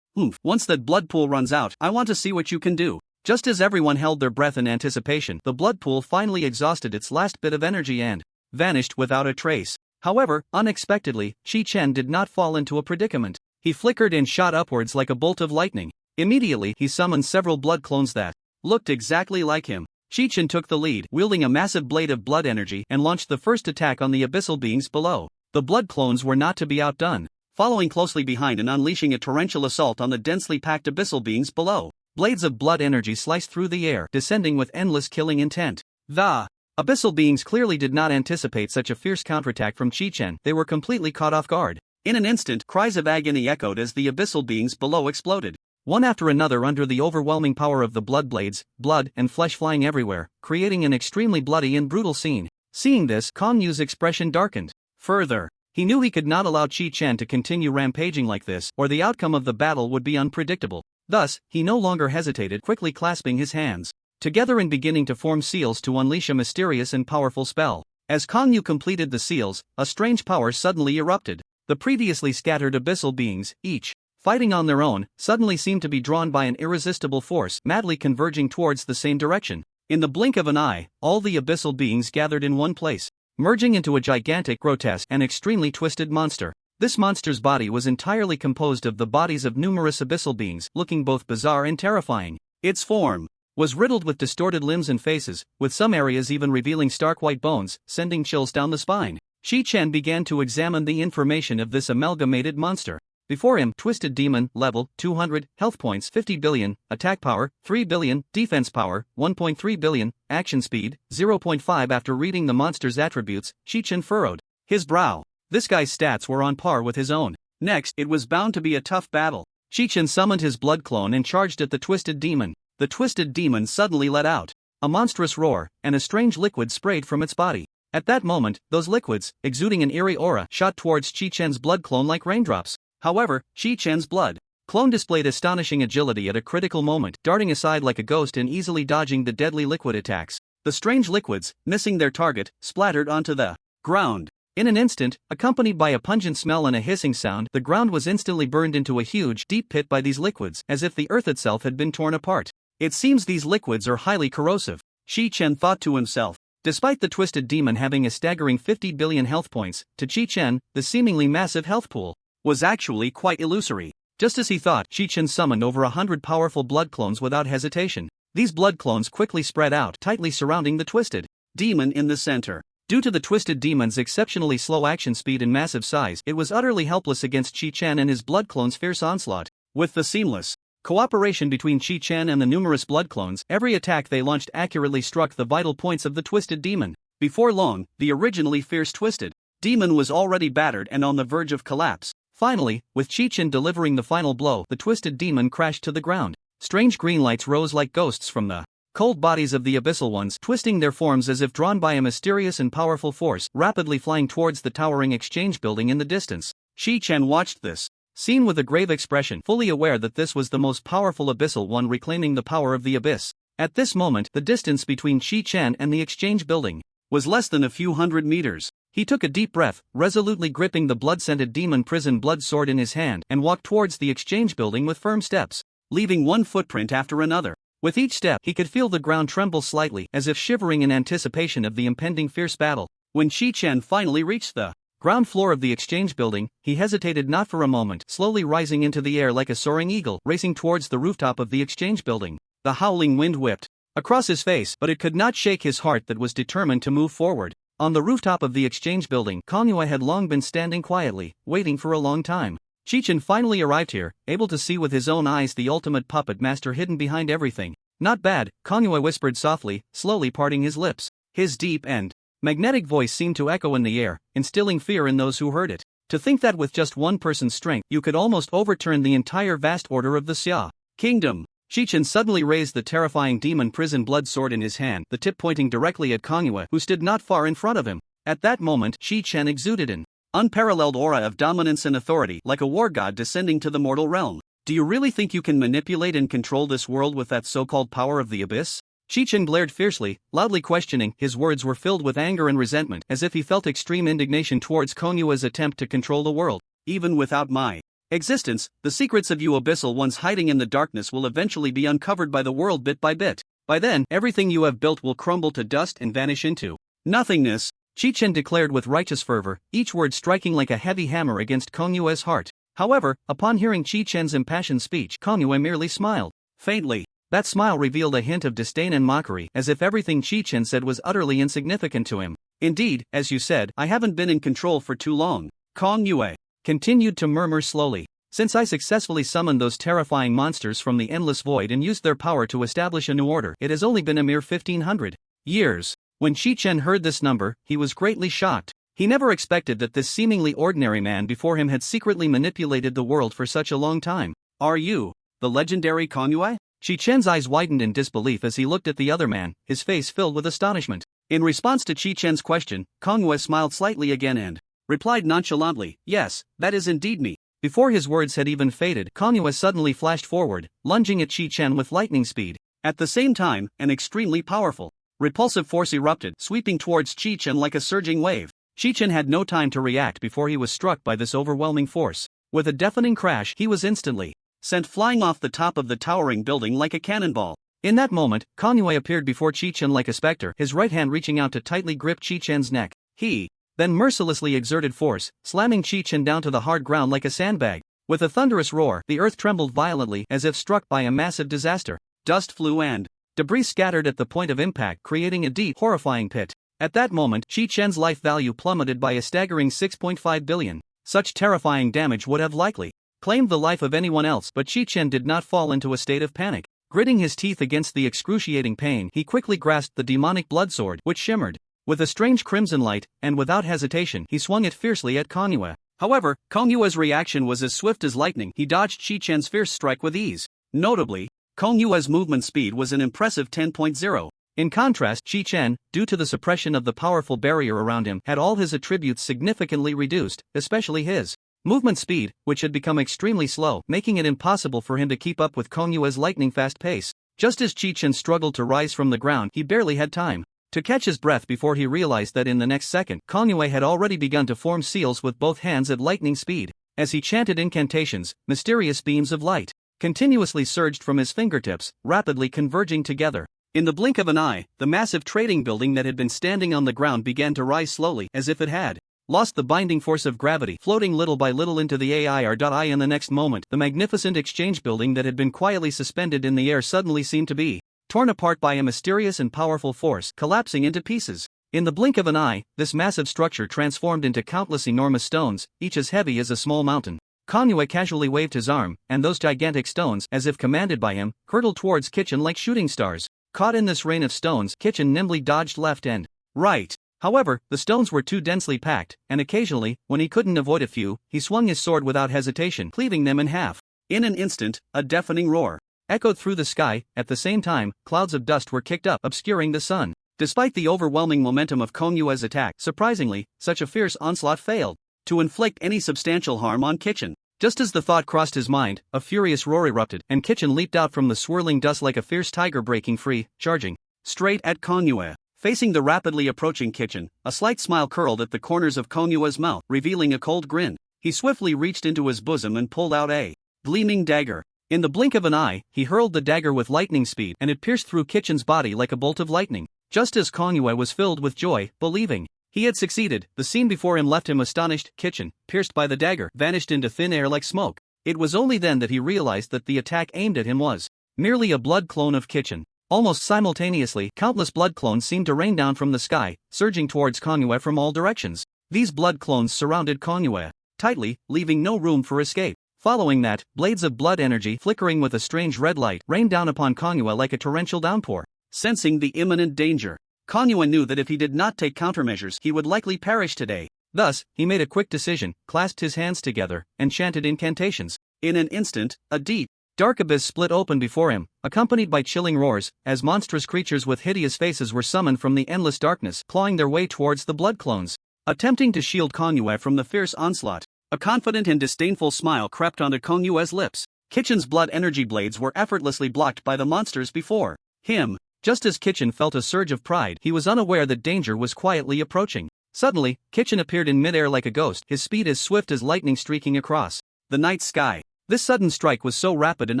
Once that blood pool runs out, I want to see what you can do." Just as everyone held their breath in anticipation, the blood pool finally exhausted its last bit of energy and vanished without a trace. However, unexpectedly, Chi-Chen did not fall into a predicament. He flickered and shot upwards like a bolt of lightning. Immediately, he summoned several blood clones that looked exactly like him. Chi-Chen took the lead, wielding a massive blade of blood energy, and launched the first attack on the abyssal beings below. The blood clones were not to be outdone, following closely behind and unleashing a torrential assault on the densely packed abyssal beings below. Blades of blood energy sliced through the air, descending with endless killing intent. The abyssal beings clearly did not anticipate such a fierce counterattack from Chi-Chen. They were completely caught off guard. In an instant, cries of agony echoed as the abyssal beings below exploded, one after another under the overwhelming power of the blood blades, blood and flesh flying everywhere, creating an extremely bloody and brutal scene. Seeing this, Kong Yu's expression darkened. Further, he knew he could not allow Chi-Chen to continue rampaging like this, or the outcome of the battle would be unpredictable. Thus, he no longer hesitated, quickly clasping his hands together and beginning to form seals to unleash a mysterious and powerful spell. As Kong Yu completed the seals, a strange power suddenly erupted. The previously scattered abyssal beings, each fighting on their own, suddenly seemed to be drawn by an irresistible force, madly converging towards the same direction. In the blink of an eye, all the abyssal beings gathered in one place, merging into a gigantic, grotesque, and extremely twisted monster. This monster's body was entirely composed of the bodies of numerous abyssal beings, looking both bizarre and terrifying. Its form was riddled with distorted limbs and faces, with some areas even revealing stark white bones, sending chills down the spine. Chi-Chen began to examine the information of this amalgamated monster. Before him, Twisted Demon, level 200, health points 50 billion, attack power 3 billion, defense power 1.3 billion, action speed 0.5. After reading the monster's attributes, Chi-Chen furrowed his brow. This guy's stats were on par with his own. Next, it was bound to be a tough battle. Chi-Chen summoned his blood clone and charged at the Twisted Demon. The Twisted Demon suddenly let out a monstrous roar, and a strange liquid sprayed from its body. At that moment, those liquids, exuding an eerie aura, shot towards Chi-Chen's blood clone like raindrops. However, Chi-Chen's blood clone displayed astonishing agility at a critical moment, darting aside like a ghost and easily dodging the deadly liquid attacks. The strange liquids, missing their target, splattered onto the ground. In an instant, accompanied by a pungent smell and a hissing sound, the ground was instantly burned into a huge, deep pit by these liquids, as if the earth itself had been torn apart. It seems these liquids are highly corrosive, Chi-Chen thought to himself. Despite the Twisted Demon having a staggering 50 billion health points, to Chi-Chen, the seemingly massive health pool was actually quite illusory. Just as he thought, Chi-Chen summoned over 100 powerful blood clones without hesitation. These blood clones quickly spread out, tightly surrounding the Twisted Demon in the center. Due to the Twisted Demon's exceptionally slow action speed and massive size, it was utterly helpless against Chi-Chen and his blood clones' fierce onslaught. With the seamless cooperation between Chi-Chen and the numerous blood clones, every attack they launched accurately struck the vital points of the Twisted Demon. Before long, the originally fierce Twisted Demon was already battered and on the verge of collapse. Finally, with Chi-Chen delivering the final blow, the Twisted Demon crashed to the ground. Strange green lights rose like ghosts from the cold bodies of the abyssal ones, twisting their forms as if drawn by a mysterious and powerful force, rapidly flying towards the towering exchange building in the distance. Chi-Chen watched this scene with a grave expression, fully aware that this was the most powerful abyssal one reclaiming the power of the abyss. At this moment, the distance between Chi-Chen and the exchange building was less than a few hundred meters. He took a deep breath, resolutely gripping the blood-scented demon prison blood sword in his hand and walked towards the exchange building with firm steps, leaving one footprint after another. With each step, he could feel the ground tremble slightly, as if shivering in anticipation of the impending fierce battle. When Chi-Chen finally reached the ground floor of the exchange building, he hesitated not for a moment, slowly rising into the air like a soaring eagle, racing towards the rooftop of the exchange building. The howling wind whipped across his face, but it could not shake his heart that was determined to move forward. On the rooftop of the exchange building, Kongyue had long been standing quietly, waiting for a long time. Chi-Chen finally arrived here, able to see with his own eyes the ultimate puppet master hidden behind everything. Not bad, Kongyue whispered softly, slowly parting his lips. His deep and magnetic voice seemed to echo in the air, instilling fear in those who heard it. To think that with just one person's strength, you could almost overturn the entire vast order of the Xia Kingdom. Chi-Chen suddenly raised the terrifying demon prison blood sword in his hand, the tip pointing directly at Kongyue, who stood not far in front of him. At that moment, Chi-Chen exuded an unparalleled aura of dominance and authority, like a war god descending to the mortal realm. Do you really think you can manipulate and control this world with that so-called power of the abyss? Chi-Chen glared fiercely, loudly questioning. His words were filled with anger and resentment, as if he felt extreme indignation towards Konyue's attempt to control the world. Even without my existence, the secrets of you abyssal ones hiding in the darkness will eventually be uncovered by the world bit by bit. By then, everything you have built will crumble to dust and vanish into nothingness, Chi-Chen declared with righteous fervor, each word striking like a heavy hammer against Konyue's heart. However, upon hearing Chi-Chen's impassioned speech, Konyue merely smiled faintly. That smile revealed a hint of disdain and mockery, as if everything Chi-Chen said was utterly insignificant to him. Indeed, as you said, I haven't been in control for too long. Konyue continued to murmur slowly. Since I successfully summoned those terrifying monsters from the endless void and used their power to establish a new order, it has only been a mere 1500 years. When Chi-Chen heard this number, he was greatly shocked. He never expected that this seemingly ordinary man before him had secretly manipulated the world for such a long time. Are you the legendary Konyue? Chi-Chen's eyes widened in disbelief as he looked at the other man, his face filled with astonishment. In response to Chi-Chen's question, Konyue smiled slightly again and replied nonchalantly, yes, that is indeed me. Before his words had even faded, Konyue suddenly flashed forward, lunging at Chi-Chen with lightning speed. At the same time, an extremely powerful, repulsive force erupted, sweeping towards Chi-Chen like a surging wave. Chi-Chen had no time to react before he was struck by this overwhelming force. With a deafening crash, he was instantly sent flying off the top of the towering building like a cannonball. In that moment, Konyue appeared before Chi-Chen like a specter, his right hand reaching out to tightly grip Chi-Chen's neck. He then mercilessly exerted force, slamming Chi-Chen down to the hard ground like a sandbag. With a thunderous roar, the earth trembled violently as if struck by a massive disaster. Dust flew and debris scattered at the point of impact, creating a deep, horrifying pit. At that moment, Chi-Chen's life value plummeted by a staggering 6.5 billion. Such terrifying damage would have likely claimed the life of anyone else, but Chi-Chen did not fall into a state of panic. Gritting his teeth against the excruciating pain, he quickly grasped the demonic blood sword, which shimmered with a strange crimson light, and without hesitation, he swung it fiercely at Konyue. However, Konyue's reaction was as swift as lightning. He dodged Chi-Chen's fierce strike with ease. Notably, Konyue's movement speed was an impressive 10.0. In contrast, Chi-Chen, due to the suppression of the powerful barrier around him, had all his attributes significantly reduced, especially his movement speed, which had become extremely slow, making it impossible for him to keep up with Konyue's lightning-fast pace. Just as Chi-Chen struggled to rise from the ground, he barely had time to catch his breath before he realized that in the next second, Konyue had already begun to form seals with both hands at lightning speed. As he chanted incantations, mysterious beams of light continuously surged from his fingertips, rapidly converging together. In the blink of an eye, the massive trading building that had been standing on the ground began to rise slowly, as if it had lost the binding force of gravity, floating little by little into the air. In the next moment, the magnificent exchange building that had been quietly suspended in the air suddenly seemed to be torn apart by a mysterious and powerful force, collapsing into pieces. In the blink of an eye, this massive structure transformed into countless enormous stones, each as heavy as a small mountain. Konyue casually waved his arm, and those gigantic stones, as if commanded by him, hurtled towards Kitchen like shooting stars. Caught in this rain of stones, Kitchen nimbly dodged left and right. However, the stones were too densely packed, and occasionally, when he couldn't avoid a few, he swung his sword without hesitation, cleaving them in half. In an instant, a deafening roar echoed through the sky. At the same time, clouds of dust were kicked up, obscuring the sun. Despite the overwhelming momentum of Konyue's attack, surprisingly, such a fierce onslaught failed to inflict any substantial harm on Kitchen. Just as the thought crossed his mind, a furious roar erupted, and Kitchen leaped out from the swirling dust like a fierce tiger breaking free, charging straight at Konyue. Facing the rapidly approaching Kitchen, a slight smile curled at the corners of Konyua's mouth, revealing a cold grin. He swiftly reached into his bosom and pulled out a gleaming dagger. In the blink of an eye, he hurled the dagger with lightning speed and it pierced through Kitchen's body like a bolt of lightning. Just as Konyua was filled with joy, believing he had succeeded, the scene before him left him astonished. Kitchen, pierced by the dagger, vanished into thin air like smoke. It was only then that he realized that the attack aimed at him was merely a blood clone of Kitchen. Almost simultaneously, countless blood clones seemed to rain down from the sky, surging towards Konyua from all directions. These blood clones surrounded Konyua tightly, leaving no room for escape. Following that, blades of blood energy flickering with a strange red light rained down upon Konyua like a torrential downpour. Sensing the imminent danger, Konyua knew that if he did not take countermeasures he would likely perish today. Thus, he made a quick decision, clasped his hands together, and chanted incantations. In an instant, a deep, dark abyss split open before him, accompanied by chilling roars, as monstrous creatures with hideous faces were summoned from the endless darkness, clawing their way towards the blood clones. Attempting to shield Konyua from the fierce onslaught, a confident and disdainful smile crept onto Konyua's lips. Kitchen's blood energy blades were effortlessly blocked by the monsters before him. Just as Kitchen felt a surge of pride, he was unaware that danger was quietly approaching. Suddenly, Kitchen appeared in midair like a ghost, his speed as swift as lightning streaking across the night sky. This sudden strike was so rapid and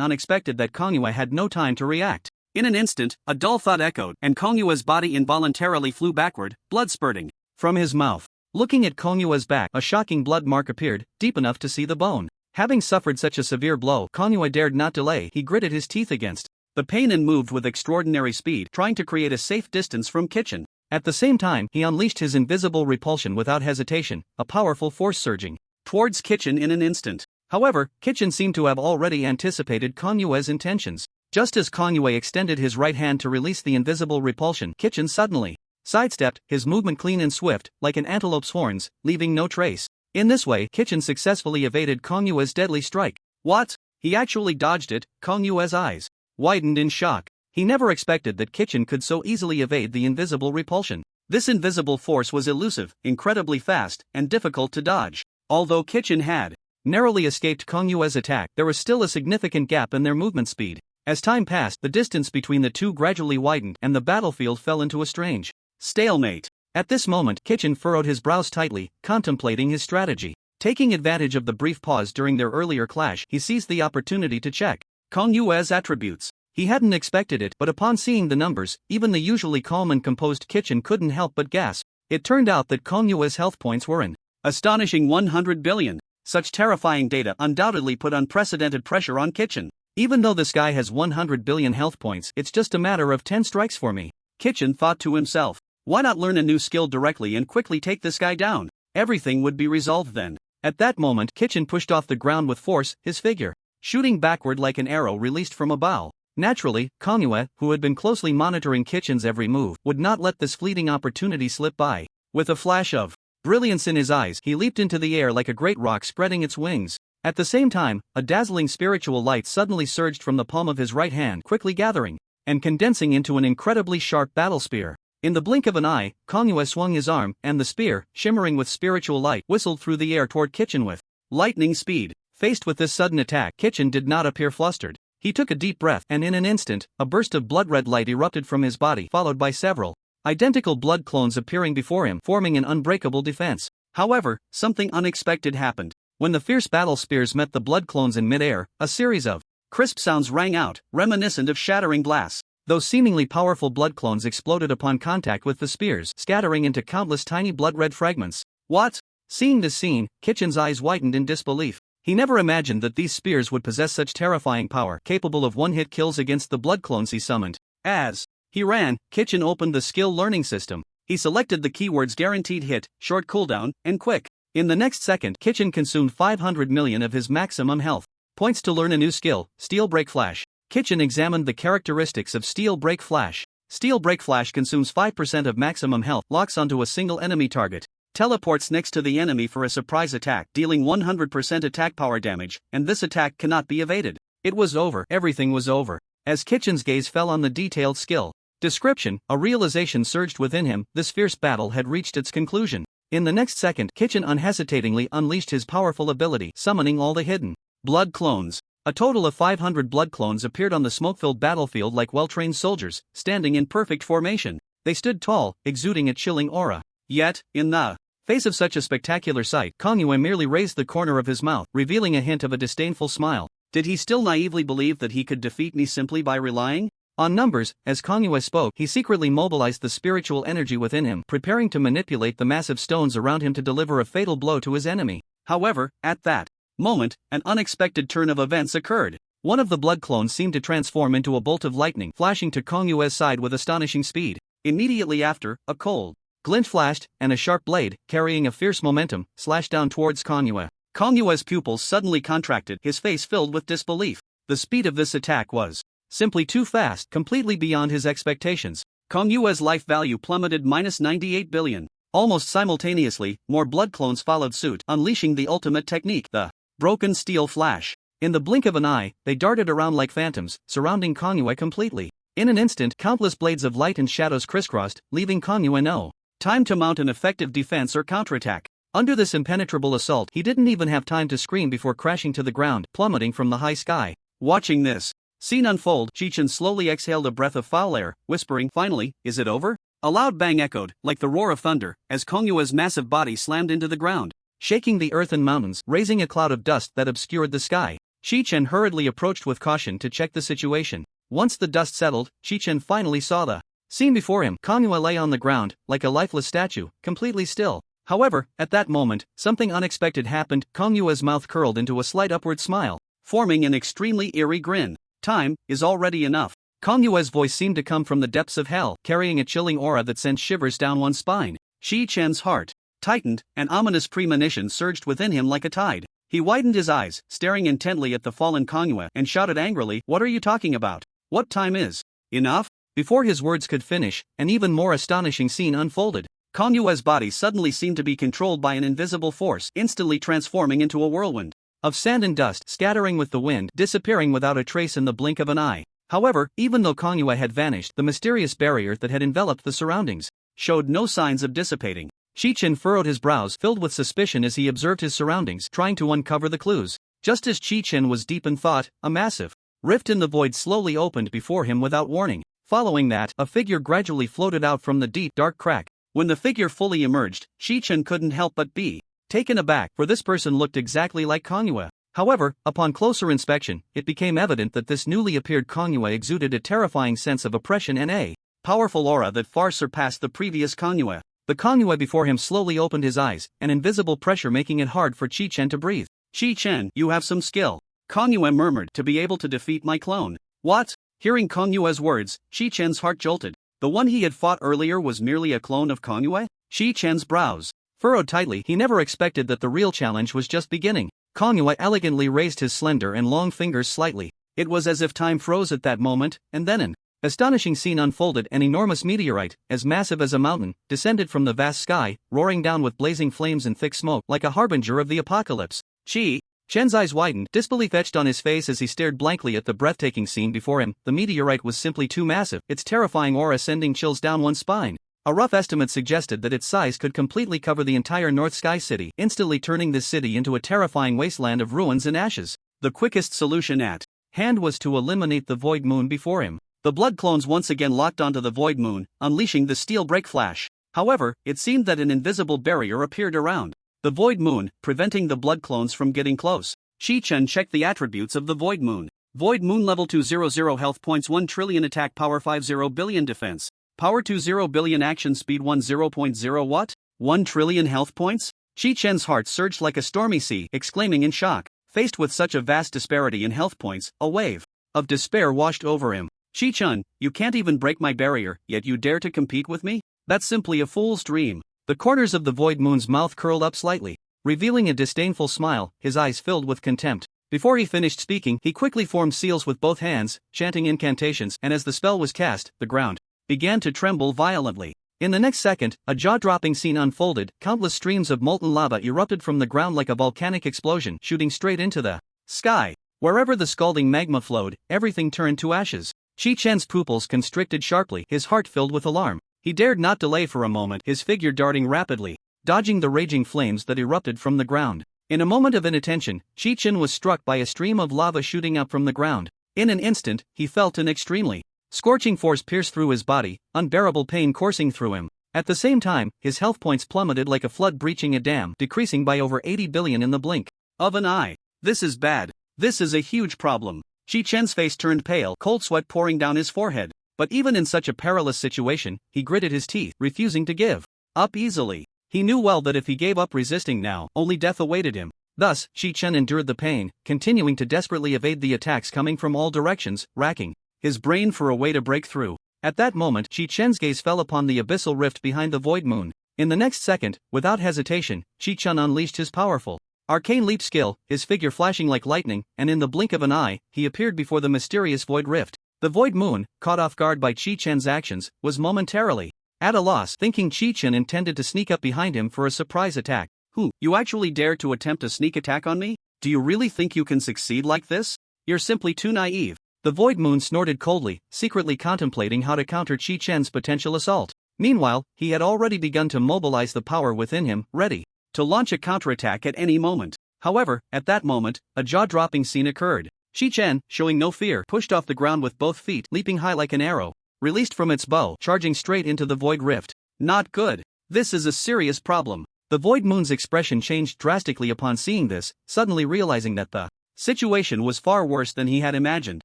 unexpected that Konyua had no time to react. In an instant, a dull thud echoed, and Konyua's body involuntarily flew backward, blood spurting from his mouth. Looking at Konyua's back, a shocking blood mark appeared, deep enough to see the bone. Having suffered such a severe blow, Konyua dared not delay. He gritted his teeth against the pain and moved with extraordinary speed, trying to create a safe distance from Kitchen. At the same time, he unleashed his invisible repulsion without hesitation, a powerful force surging towards Kitchen in an instant. However, Kitchen seemed to have already anticipated Konyua's intentions. Just as Konyua extended his right hand to release the invisible repulsion, Kitchen suddenly sidestepped, his movement clean and swift, like an antelope's horns, leaving no trace. In this way, Kitchen successfully evaded Konyua's deadly strike. What? He actually dodged it? Konyua's eyes widened in shock. He never expected that Kitchen could so easily evade the invisible repulsion. This invisible force was elusive, incredibly fast, and difficult to dodge. Although Kitchen had narrowly escaped Konyua's attack, there was still a significant gap in their movement speed. As time passed, the distance between the two gradually widened, and the battlefield fell into a strange stalemate. At this moment, Kitchen furrowed his brows tightly, contemplating his strategy. Taking advantage of the brief pause during their earlier clash, he seized the opportunity to check Konyua's attributes. He hadn't expected it, but upon seeing the numbers, even the usually calm and composed Kitchen couldn't help but gasp. It turned out that Konyua's health points were an astonishing 100 billion. Such terrifying data undoubtedly put unprecedented pressure on Kitchen. Even though this guy has 100 billion health points, it's just a matter of 10 strikes for me. Kitchen thought to himself. Why not learn a new skill directly and quickly take this guy down? Everything would be resolved then. At that moment, Kitchen pushed off the ground with force, his figure shooting backward like an arrow released from a bow. Naturally, Konyua, who had been closely monitoring Kitchen's every move, would not let this fleeting opportunity slip by. With a flash of brilliance in his eyes, he leaped into the air like a great rock spreading its wings. At the same time, a dazzling spiritual light suddenly surged from the palm of his right hand, quickly gathering and condensing into an incredibly sharp battle spear. In the blink of an eye, Konyua swung his arm, and the spear, shimmering with spiritual light, whistled through the air toward Kitchen with lightning speed. Faced with this sudden attack, Kitchen did not appear flustered. He took a deep breath, and in an instant, a burst of blood-red light erupted from his body, followed by several identical blood clones appearing before him, forming an unbreakable defense. However, something unexpected happened. When the fierce battle spears met the blood clones in midair, a series of crisp sounds rang out, reminiscent of shattering glass. Those seemingly powerful blood clones exploded upon contact with the spears, scattering into countless tiny blood-red fragments. What? Seeing this scene, Kitchen's eyes widened in disbelief. He never imagined that these spears would possess such terrifying power, capable of one-hit kills against the blood clones he summoned. As he ran, Kitchen opened the skill learning system. He selected the keywords guaranteed hit, short cooldown, and quick. In the next second, Kitchen consumed 500 million of his maximum health points to learn a new skill, Steel Break Flash. Kitchen examined the characteristics of Steel Break Flash. Steel Break Flash consumes 5% of maximum health, locks onto a single enemy target, teleports next to the enemy for a surprise attack, dealing 100% attack power damage, and this attack cannot be evaded. It was over. Everything was over. As Kitchen's gaze fell on the detailed skill description, a realization surged within him. This fierce battle had reached its conclusion. In the next second, Kitchen unhesitatingly unleashed his powerful ability, summoning all the hidden blood clones. A total of 500 blood clones appeared on the smoke-filled battlefield like well-trained soldiers, standing in perfect formation. They stood tall, exuding a chilling aura. Yet, in the face of such a spectacular sight, Kongyue merely raised the corner of his mouth, revealing a hint of a disdainful smile. Did he still naively believe that he could defeat me simply by relying on numbers? As Kongyue spoke, he secretly mobilized the spiritual energy within him, preparing to manipulate the massive stones around him to deliver a fatal blow to his enemy. However, at that moment, an unexpected turn of events occurred. One of the blood clones seemed to transform into a bolt of lightning, flashing to Kongyue's side with astonishing speed. Immediately after, a cold glint flashed, and a sharp blade, carrying a fierce momentum, slashed down towards Kongyue. Kongyue's pupils suddenly contracted, his face filled with disbelief. The speed of this attack was simply too fast, completely beyond his expectations. Kongyue's life value plummeted -98 billion. Almost simultaneously, more blood clones followed suit, unleashing the ultimate technique, the broken steel flash. In the blink of an eye, they darted around like phantoms, surrounding Kongyue completely. In an instant, countless blades of light and shadows crisscrossed, leaving Kongyue no time to mount an effective defense or counterattack. Under this impenetrable assault, he didn't even have time to scream before crashing to the ground, plummeting from the high sky. Watching this scene unfold, Chichen slowly exhaled a breath of foul air, whispering, "Finally, is it over?" A loud bang echoed, like the roar of thunder, as Kongyue's massive body slammed into the ground, shaking the earth and mountains, raising a cloud of dust that obscured the sky. Chichen hurriedly approached with caution to check the situation. Once the dust settled, Chichen finally saw the scene before him. Kongyue lay on the ground, like a lifeless statue, completely still. However, at that moment, something unexpected happened. Kongyue's mouth curled into a slight upward smile, forming an extremely eerie grin. "Time is already enough." Kongyue's voice seemed to come from the depths of hell, carrying a chilling aura that sent shivers down one's spine. Chen's heart tightened, an ominous premonition surged within him like a tide. He widened his eyes, staring intently at the fallen Kongyue, and shouted angrily, "What are you talking about? What time is enough?" Before his words could finish, an even more astonishing scene unfolded. Kongyue's body suddenly seemed to be controlled by an invisible force, instantly transforming into a whirlwind of sand and dust, scattering with the wind, disappearing without a trace in the blink of an eye. However, even though Kongyue had vanished, the mysterious barrier that had enveloped the surroundings showed no signs of dissipating. Chichen furrowed his brows, filled with suspicion as he observed his surroundings, trying to uncover the clues. Just as Chichen was deep in thought, a massive rift in the void slowly opened before him without warning. Following that, a figure gradually floated out from the deep, dark crack. When the figure fully emerged, Chichen couldn't help but be taken aback, for this person looked exactly like Kongyue. However, upon closer inspection, it became evident that this newly appeared Kongyue exuded a terrifying sense of oppression and a powerful aura that far surpassed the previous Kongyue. The Kongyue before him slowly opened his eyes, an invisible pressure making it hard for Chichen to breathe. "Chichen, you have some skill," Kongyue murmured, "to be able to defeat my clone." "What?" Hearing Kongyue's words, Chichen's heart jolted. The one he had fought earlier was merely a clone of Kongyue? Chichen's brows furrowed tightly. He never expected that the real challenge was just beginning. Kongyue elegantly raised his slender and long fingers slightly. It was as if time froze at that moment, and then an astonishing scene unfolded. An enormous meteorite, as massive as a mountain, descended from the vast sky, roaring down with blazing flames and thick smoke, like a harbinger of the apocalypse. Chen's eyes widened, disbelief etched on his face as he stared blankly at the breathtaking scene before him. The meteorite was simply too massive, its terrifying aura sending chills down one's spine. A rough estimate suggested that its size could completely cover the entire North Sky City, instantly turning this city into a terrifying wasteland of ruins and ashes. The quickest solution at hand was to eliminate the void moon before him. The blood clones once again locked onto the void moon, unleashing the steel break flash. However, it seemed that an invisible barrier appeared around the void moon, preventing the blood clones from getting close. Chichen checked the attributes of the void moon. Void moon level 200 health points, 1 trillion attack power, 50 billion defense power, 20 billion action speed, 10.0 what? 1 trillion health points? Chichen's heart surged like a stormy sea, exclaiming in shock. Faced with such a vast disparity in health points, a wave of despair washed over him. "Chichen, you can't even break my barrier, yet you dare to compete with me? That's simply a fool's dream." The corners of the void moon's mouth curled up slightly, revealing a disdainful smile, his eyes filled with contempt. Before he finished speaking, he quickly formed seals with both hands, chanting incantations, and as the spell was cast, the ground began to tremble violently. In the next second, a jaw-dropping scene unfolded. Countless streams of molten lava erupted from the ground like a volcanic explosion, shooting straight into the sky. Wherever the scalding magma flowed, everything turned to ashes. Chichen's pupils constricted sharply, his heart filled with alarm. He dared not delay for a moment, his figure darting rapidly, dodging the raging flames that erupted from the ground. In a moment of inattention, Chichen was struck by a stream of lava shooting up from the ground. In an instant, he felt an extremely Scorching force pierced through his body, unbearable pain coursing through him. At the same time, his health points plummeted like a flood breaching a dam, decreasing by over 80 billion in the blink of an eye. This is bad. This is a huge problem. Chi Chen's face turned pale, cold sweat pouring down his forehead. But even in such a perilous situation, he gritted his teeth, refusing to give up easily. He knew well that if he gave up resisting now, only death awaited him. Thus, Chi Chen endured the pain, continuing to desperately evade the attacks coming from all directions, racking his brain for a way to break through. At that moment, Chi Chen's gaze fell upon the abyssal rift behind the void moon. In the next second, without hesitation, Chi Chen unleashed his powerful arcane leap skill, his figure flashing like lightning, and in the blink of an eye, he appeared before the mysterious void rift. The void moon, caught off guard by Chi Chen's actions, was momentarily at a loss, thinking Chi Chen intended to sneak up behind him for a surprise attack. Who, you actually dare to attempt a sneak attack on me? Do you really think you can succeed like this? You're simply too naive. The void moon snorted coldly, secretly contemplating how to counter Chi Chen's potential assault. Meanwhile, he had already begun to mobilize the power within him, ready to launch a counterattack at any moment. However, at that moment, a jaw-dropping scene occurred. Chi Chen, showing no fear, pushed off the ground with both feet, leaping high like an arrow, released from its bow, charging straight into the void rift. Not good. This is a serious problem. The void moon's expression changed drastically upon seeing this, suddenly realizing that the situation was far worse than he had imagined.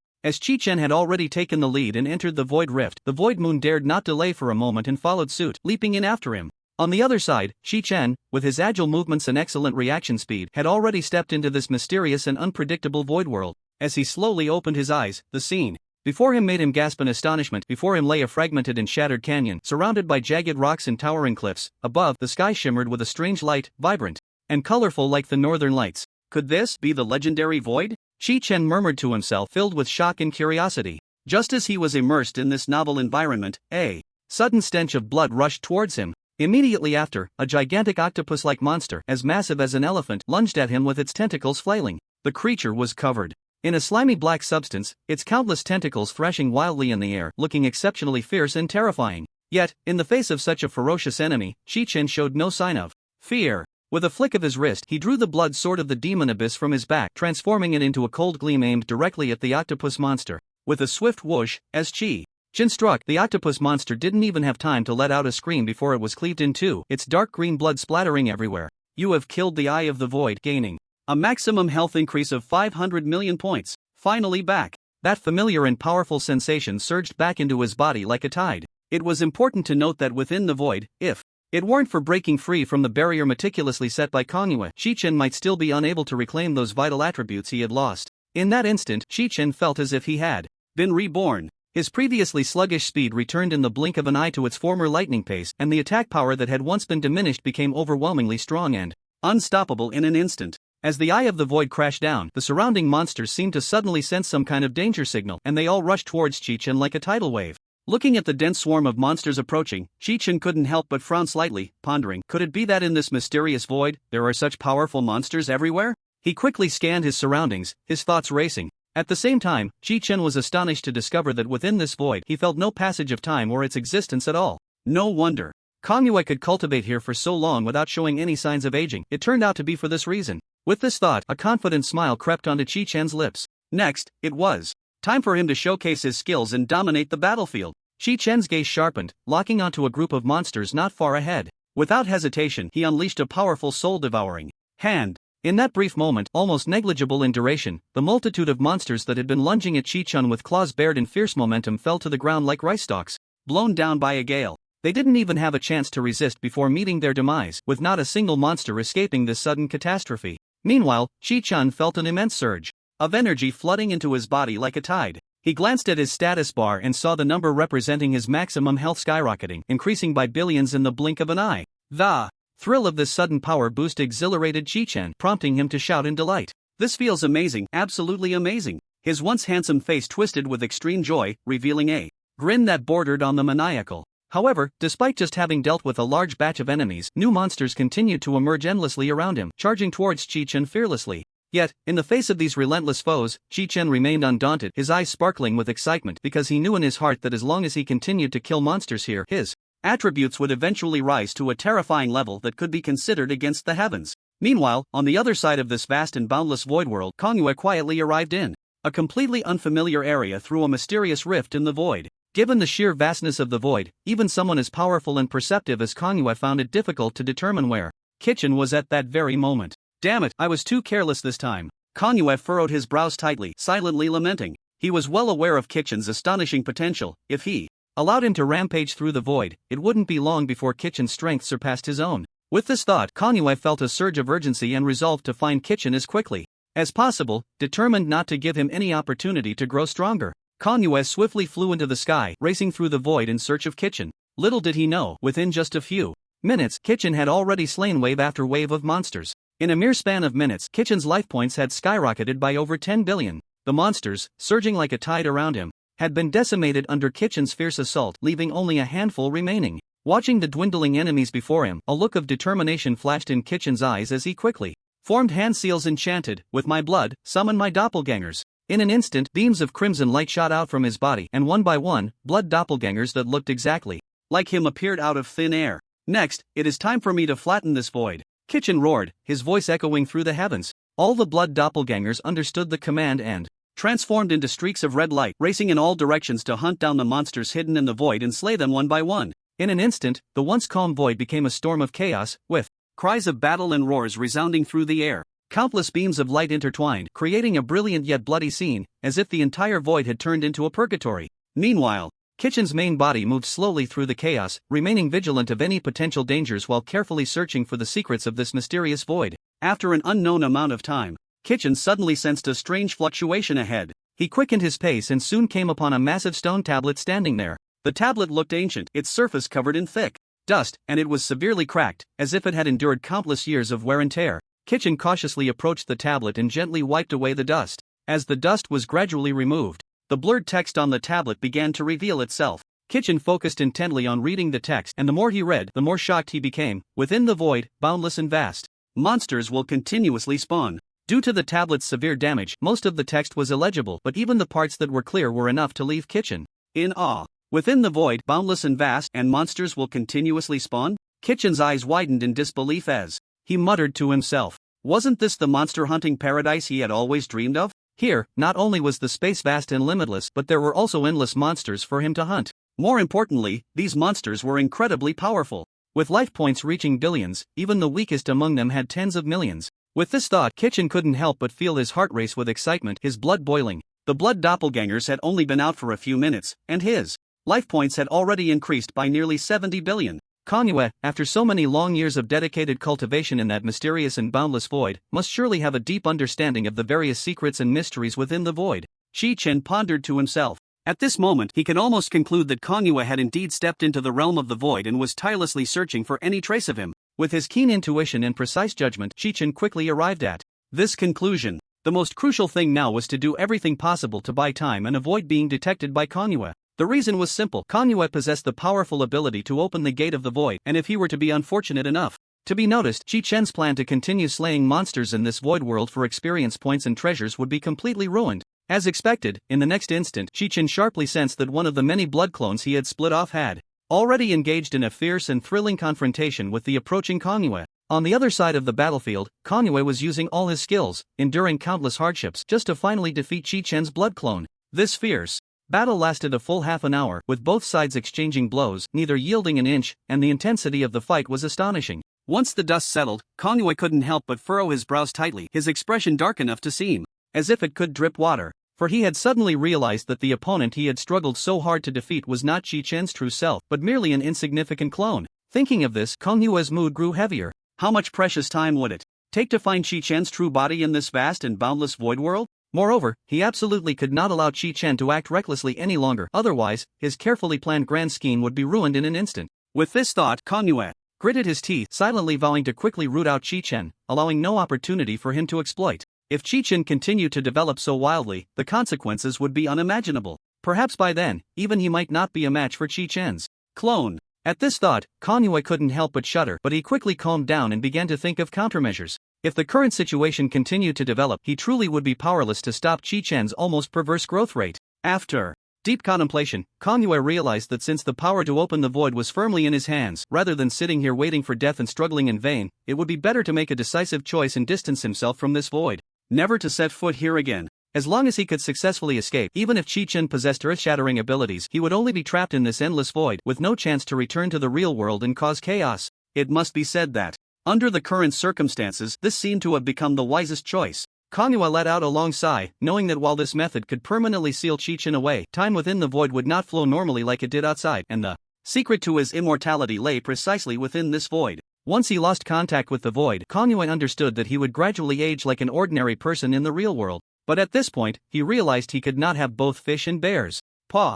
As Chi Chen had already taken the lead and entered the void rift, the void moon dared not delay for a moment and followed suit, leaping in after him. On the other side, Chi Chen, with his agile movements and excellent reaction speed, had already stepped into this mysterious and unpredictable void world. As he slowly opened his eyes, the scene before him made him gasp in astonishment. Before him lay a fragmented and shattered canyon, surrounded by jagged rocks and towering cliffs. Above, the sky shimmered with a strange light, vibrant and colorful like the northern lights. Could this be the legendary void? Chi Chen murmured to himself, filled with shock and curiosity. Just as he was immersed in this novel environment, a sudden stench of blood rushed towards him. Immediately after, a gigantic octopus-like monster, as massive as an elephant, lunged at him with its tentacles flailing. The creature was covered in a slimy black substance, its countless tentacles thrashing wildly in the air, looking exceptionally fierce and terrifying. Yet, in the face of such a ferocious enemy, Chi Chen showed no sign of fear. With a flick of his wrist, he drew the blood sword of the demon abyss from his back, transforming it into a cold gleam aimed directly at the octopus monster. With a swift whoosh, as Chi Chen struck, the octopus monster didn't even have time to let out a scream before it was cleaved in two, its dark green blood splattering everywhere. You have killed the Eye of the Void, gaining a maximum health increase of 500 million points. Finally back. That familiar and powerful sensation surged back into his body like a tide. It was important to note that within the void, if it weren't for breaking free from the barrier meticulously set by Kongyue, Chi Chen might still be unable to reclaim those vital attributes he had lost. In that instant, Chi Chen felt as if he had been reborn. His previously sluggish speed returned in the blink of an eye to its former lightning pace, and the attack power that had once been diminished became overwhelmingly strong and unstoppable in an instant. As the Eye of the Void crashed down, the surrounding monsters seemed to suddenly sense some kind of danger signal, and they all rushed towards Chi Chen like a tidal wave. Looking at the dense swarm of monsters approaching, Chi Chen couldn't help but frown slightly, pondering, could it be that in this mysterious void, there are such powerful monsters everywhere? He quickly scanned his surroundings, his thoughts racing. At the same time, Chi Chen was astonished to discover that within this void he felt no passage of time or its existence at all. No wonder Kongyue could cultivate here for so long without showing any signs of aging. It turned out to be for this reason. With this thought, a confident smile crept onto Chi Chen's lips. Next, it was time for him to showcase his skills and dominate the battlefield. Chi Chen's gaze sharpened, locking onto a group of monsters not far ahead. Without hesitation, he unleashed a powerful soul-devouring hand. In that brief moment, almost negligible in duration, the multitude of monsters that had been lunging at Chi Chen with claws bared in fierce momentum fell to the ground like rice stalks, blown down by a gale. They didn't even have a chance to resist before meeting their demise, with not a single monster escaping this sudden catastrophe. Meanwhile, Chi Chen felt an immense surge of energy flooding into his body like a tide. He glanced at his status bar and saw the number representing his maximum health skyrocketing, increasing by billions in the blink of an eye. The thrill of this sudden power boost exhilarated Chi Chen, prompting him to shout in delight. This feels amazing, absolutely amazing. His once handsome face twisted with extreme joy, revealing a grin that bordered on the maniacal. However, despite just having dealt with a large batch of enemies, new monsters continued to emerge endlessly around him, charging towards Chi Chen fearlessly. Yet, in the face of these relentless foes, Chi Chen remained undaunted, his eyes sparkling with excitement because he knew in his heart that as long as he continued to kill monsters here, his attributes would eventually rise to a terrifying level that could be considered against the heavens. Meanwhile, on the other side of this vast and boundless void world, Kongyue quietly arrived in a completely unfamiliar area through a mysterious rift in the void. Given the sheer vastness of the void, even someone as powerful and perceptive as Kangwoo found it difficult to determine where Kitchen was at that very moment. Damn it, I was too careless this time. Kangwoo furrowed his brows tightly, silently lamenting. He was well aware of Kitchen's astonishing potential. If he allowed him to rampage through the void, it wouldn't be long before Kitchen's strength surpassed his own. With this thought, Kangwoo felt a surge of urgency and resolved to find Kitchen as quickly as possible, determined not to give him any opportunity to grow stronger. Kangwoo swiftly flew into the sky, racing through the void in search of Kitchen. Little did he know, within just a few minutes, Kitchen had already slain wave after wave of monsters. In a mere span of minutes, Kitchen's life points had skyrocketed by over 10 billion. The monsters, surging like a tide around him, had been decimated under Kitchen's fierce assault, leaving only a handful remaining. Watching the dwindling enemies before him, a look of determination flashed in Kitchen's eyes as he quickly formed hand seals enchanted, with my blood, summon my doppelgangers. In an instant, beams of crimson light shot out from his body, and one by one, blood doppelgangers that looked exactly like him appeared out of thin air. Next, it is time for me to flatten this void, Kitchen roared, his voice echoing through the heavens. All the blood doppelgangers understood the command and transformed into streaks of red light, racing in all directions to hunt down the monsters hidden in the void and slay them one by one. In an instant, the once calm void became a storm of chaos, with cries of battle and roars resounding through the air. Countless beams of light intertwined, creating a brilliant yet bloody scene, as if the entire void had turned into a purgatory. Meanwhile, Kitchen's main body moved slowly through the chaos, remaining vigilant of any potential dangers while carefully searching for the secrets of this mysterious void. After an unknown amount of time, Kitchen suddenly sensed a strange fluctuation ahead. He quickened his pace and soon came upon a massive stone tablet standing there. The tablet looked ancient, its surface covered in thick dust, and it was severely cracked, as if it had endured countless years of wear and tear. Kitchen cautiously approached the tablet and gently wiped away the dust. As the dust was gradually removed, the blurred text on the tablet began to reveal itself. Kitchen focused intently on reading the text, and the more he read, the more shocked he became. Within the void, boundless and vast, monsters will continuously spawn. Due to the tablet's severe damage, most of the text was illegible, but even the parts that were clear were enough to leave Kitchen in awe. Within the void, boundless and vast, and monsters will continuously spawn? Kitchen's eyes widened in disbelief as he muttered to himself. Wasn't this the monster hunting paradise he had always dreamed of? Here, not only was the space vast and limitless, but there were also endless monsters for him to hunt. More importantly, these monsters were incredibly powerful. With life points reaching billions, even the weakest among them had tens of millions. With this thought, Kitchen couldn't help but feel his heart race with excitement, his blood boiling. The blood doppelgangers had only been out for a few minutes, and his life points had already increased by nearly 70 billion. Kangwoo, after so many long years of dedicated cultivation in that mysterious and boundless void, must surely have a deep understanding of the various secrets and mysteries within the void. Chi-Chen pondered to himself. At this moment, he could almost conclude that Kangwoo had indeed stepped into the realm of the void and was tirelessly searching for any trace of him. With his keen intuition and precise judgment, Chi-Chen quickly arrived at this conclusion. The most crucial thing now was to do everything possible to buy time and avoid being detected by Kangwoo. The reason was simple. Kangwoo possessed the powerful ability to open the gate of the void, and if he were to be unfortunate enough to be noticed, Chi-Chen's plan to continue slaying monsters in this void world for experience points and treasures would be completely ruined. As expected, in the next instant, Chi-Chen sharply sensed that one of the many blood clones he had split off had already engaged in a fierce and thrilling confrontation with the approaching Kangwoo. On the other side of the battlefield, Kangwoo was using all his skills, enduring countless hardships just to finally defeat Chi-Chen's blood clone. This fierce battle lasted a full half an hour, with both sides exchanging blows, neither yielding an inch, and the intensity of the fight was astonishing. Once the dust settled, Kangwoo couldn't help but furrow his brows tightly, his expression dark enough to seem as if it could drip water. For he had suddenly realized that the opponent he had struggled so hard to defeat was not Chi-Chen's true self, but merely an insignificant clone. Thinking of this, Kangwoo's mood grew heavier. How much precious time would it take to find Chi-Chen's true body in this vast and boundless void world? Moreover, he absolutely could not allow Chi-Chen to act recklessly any longer, otherwise, his carefully planned grand scheme would be ruined in an instant. With this thought, Kangwoo gritted his teeth, silently vowing to quickly root out Chi-Chen, allowing no opportunity for him to exploit. If Chi-Chen continued to develop so wildly, the consequences would be unimaginable. Perhaps by then, even he might not be a match for Chi-Chen's clone. At this thought, Kangwoo couldn't help but shudder, but he quickly calmed down and began to think of countermeasures. If the current situation continued to develop, he truly would be powerless to stop Chi-Chen's almost perverse growth rate. After deep contemplation, Kangwoo realized that since the power to open the void was firmly in his hands, rather than sitting here waiting for death and struggling in vain, it would be better to make a decisive choice and distance himself from this void. Never to set foot here again. As long as he could successfully escape, even if Chi-Chen possessed earth-shattering abilities, he would only be trapped in this endless void with no chance to return to the real world and cause chaos. It must be said that, under the current circumstances, this seemed to have become the wisest choice. Konghua let out a long sigh, knowing that while this method could permanently seal Chi-Chen away, time within the void would not flow normally like it did outside, and the secret to his immortality lay precisely within this void. Once he lost contact with the void, Konghua understood that he would gradually age like an ordinary person in the real world. But at this point, he realized he could not have both fish and bears.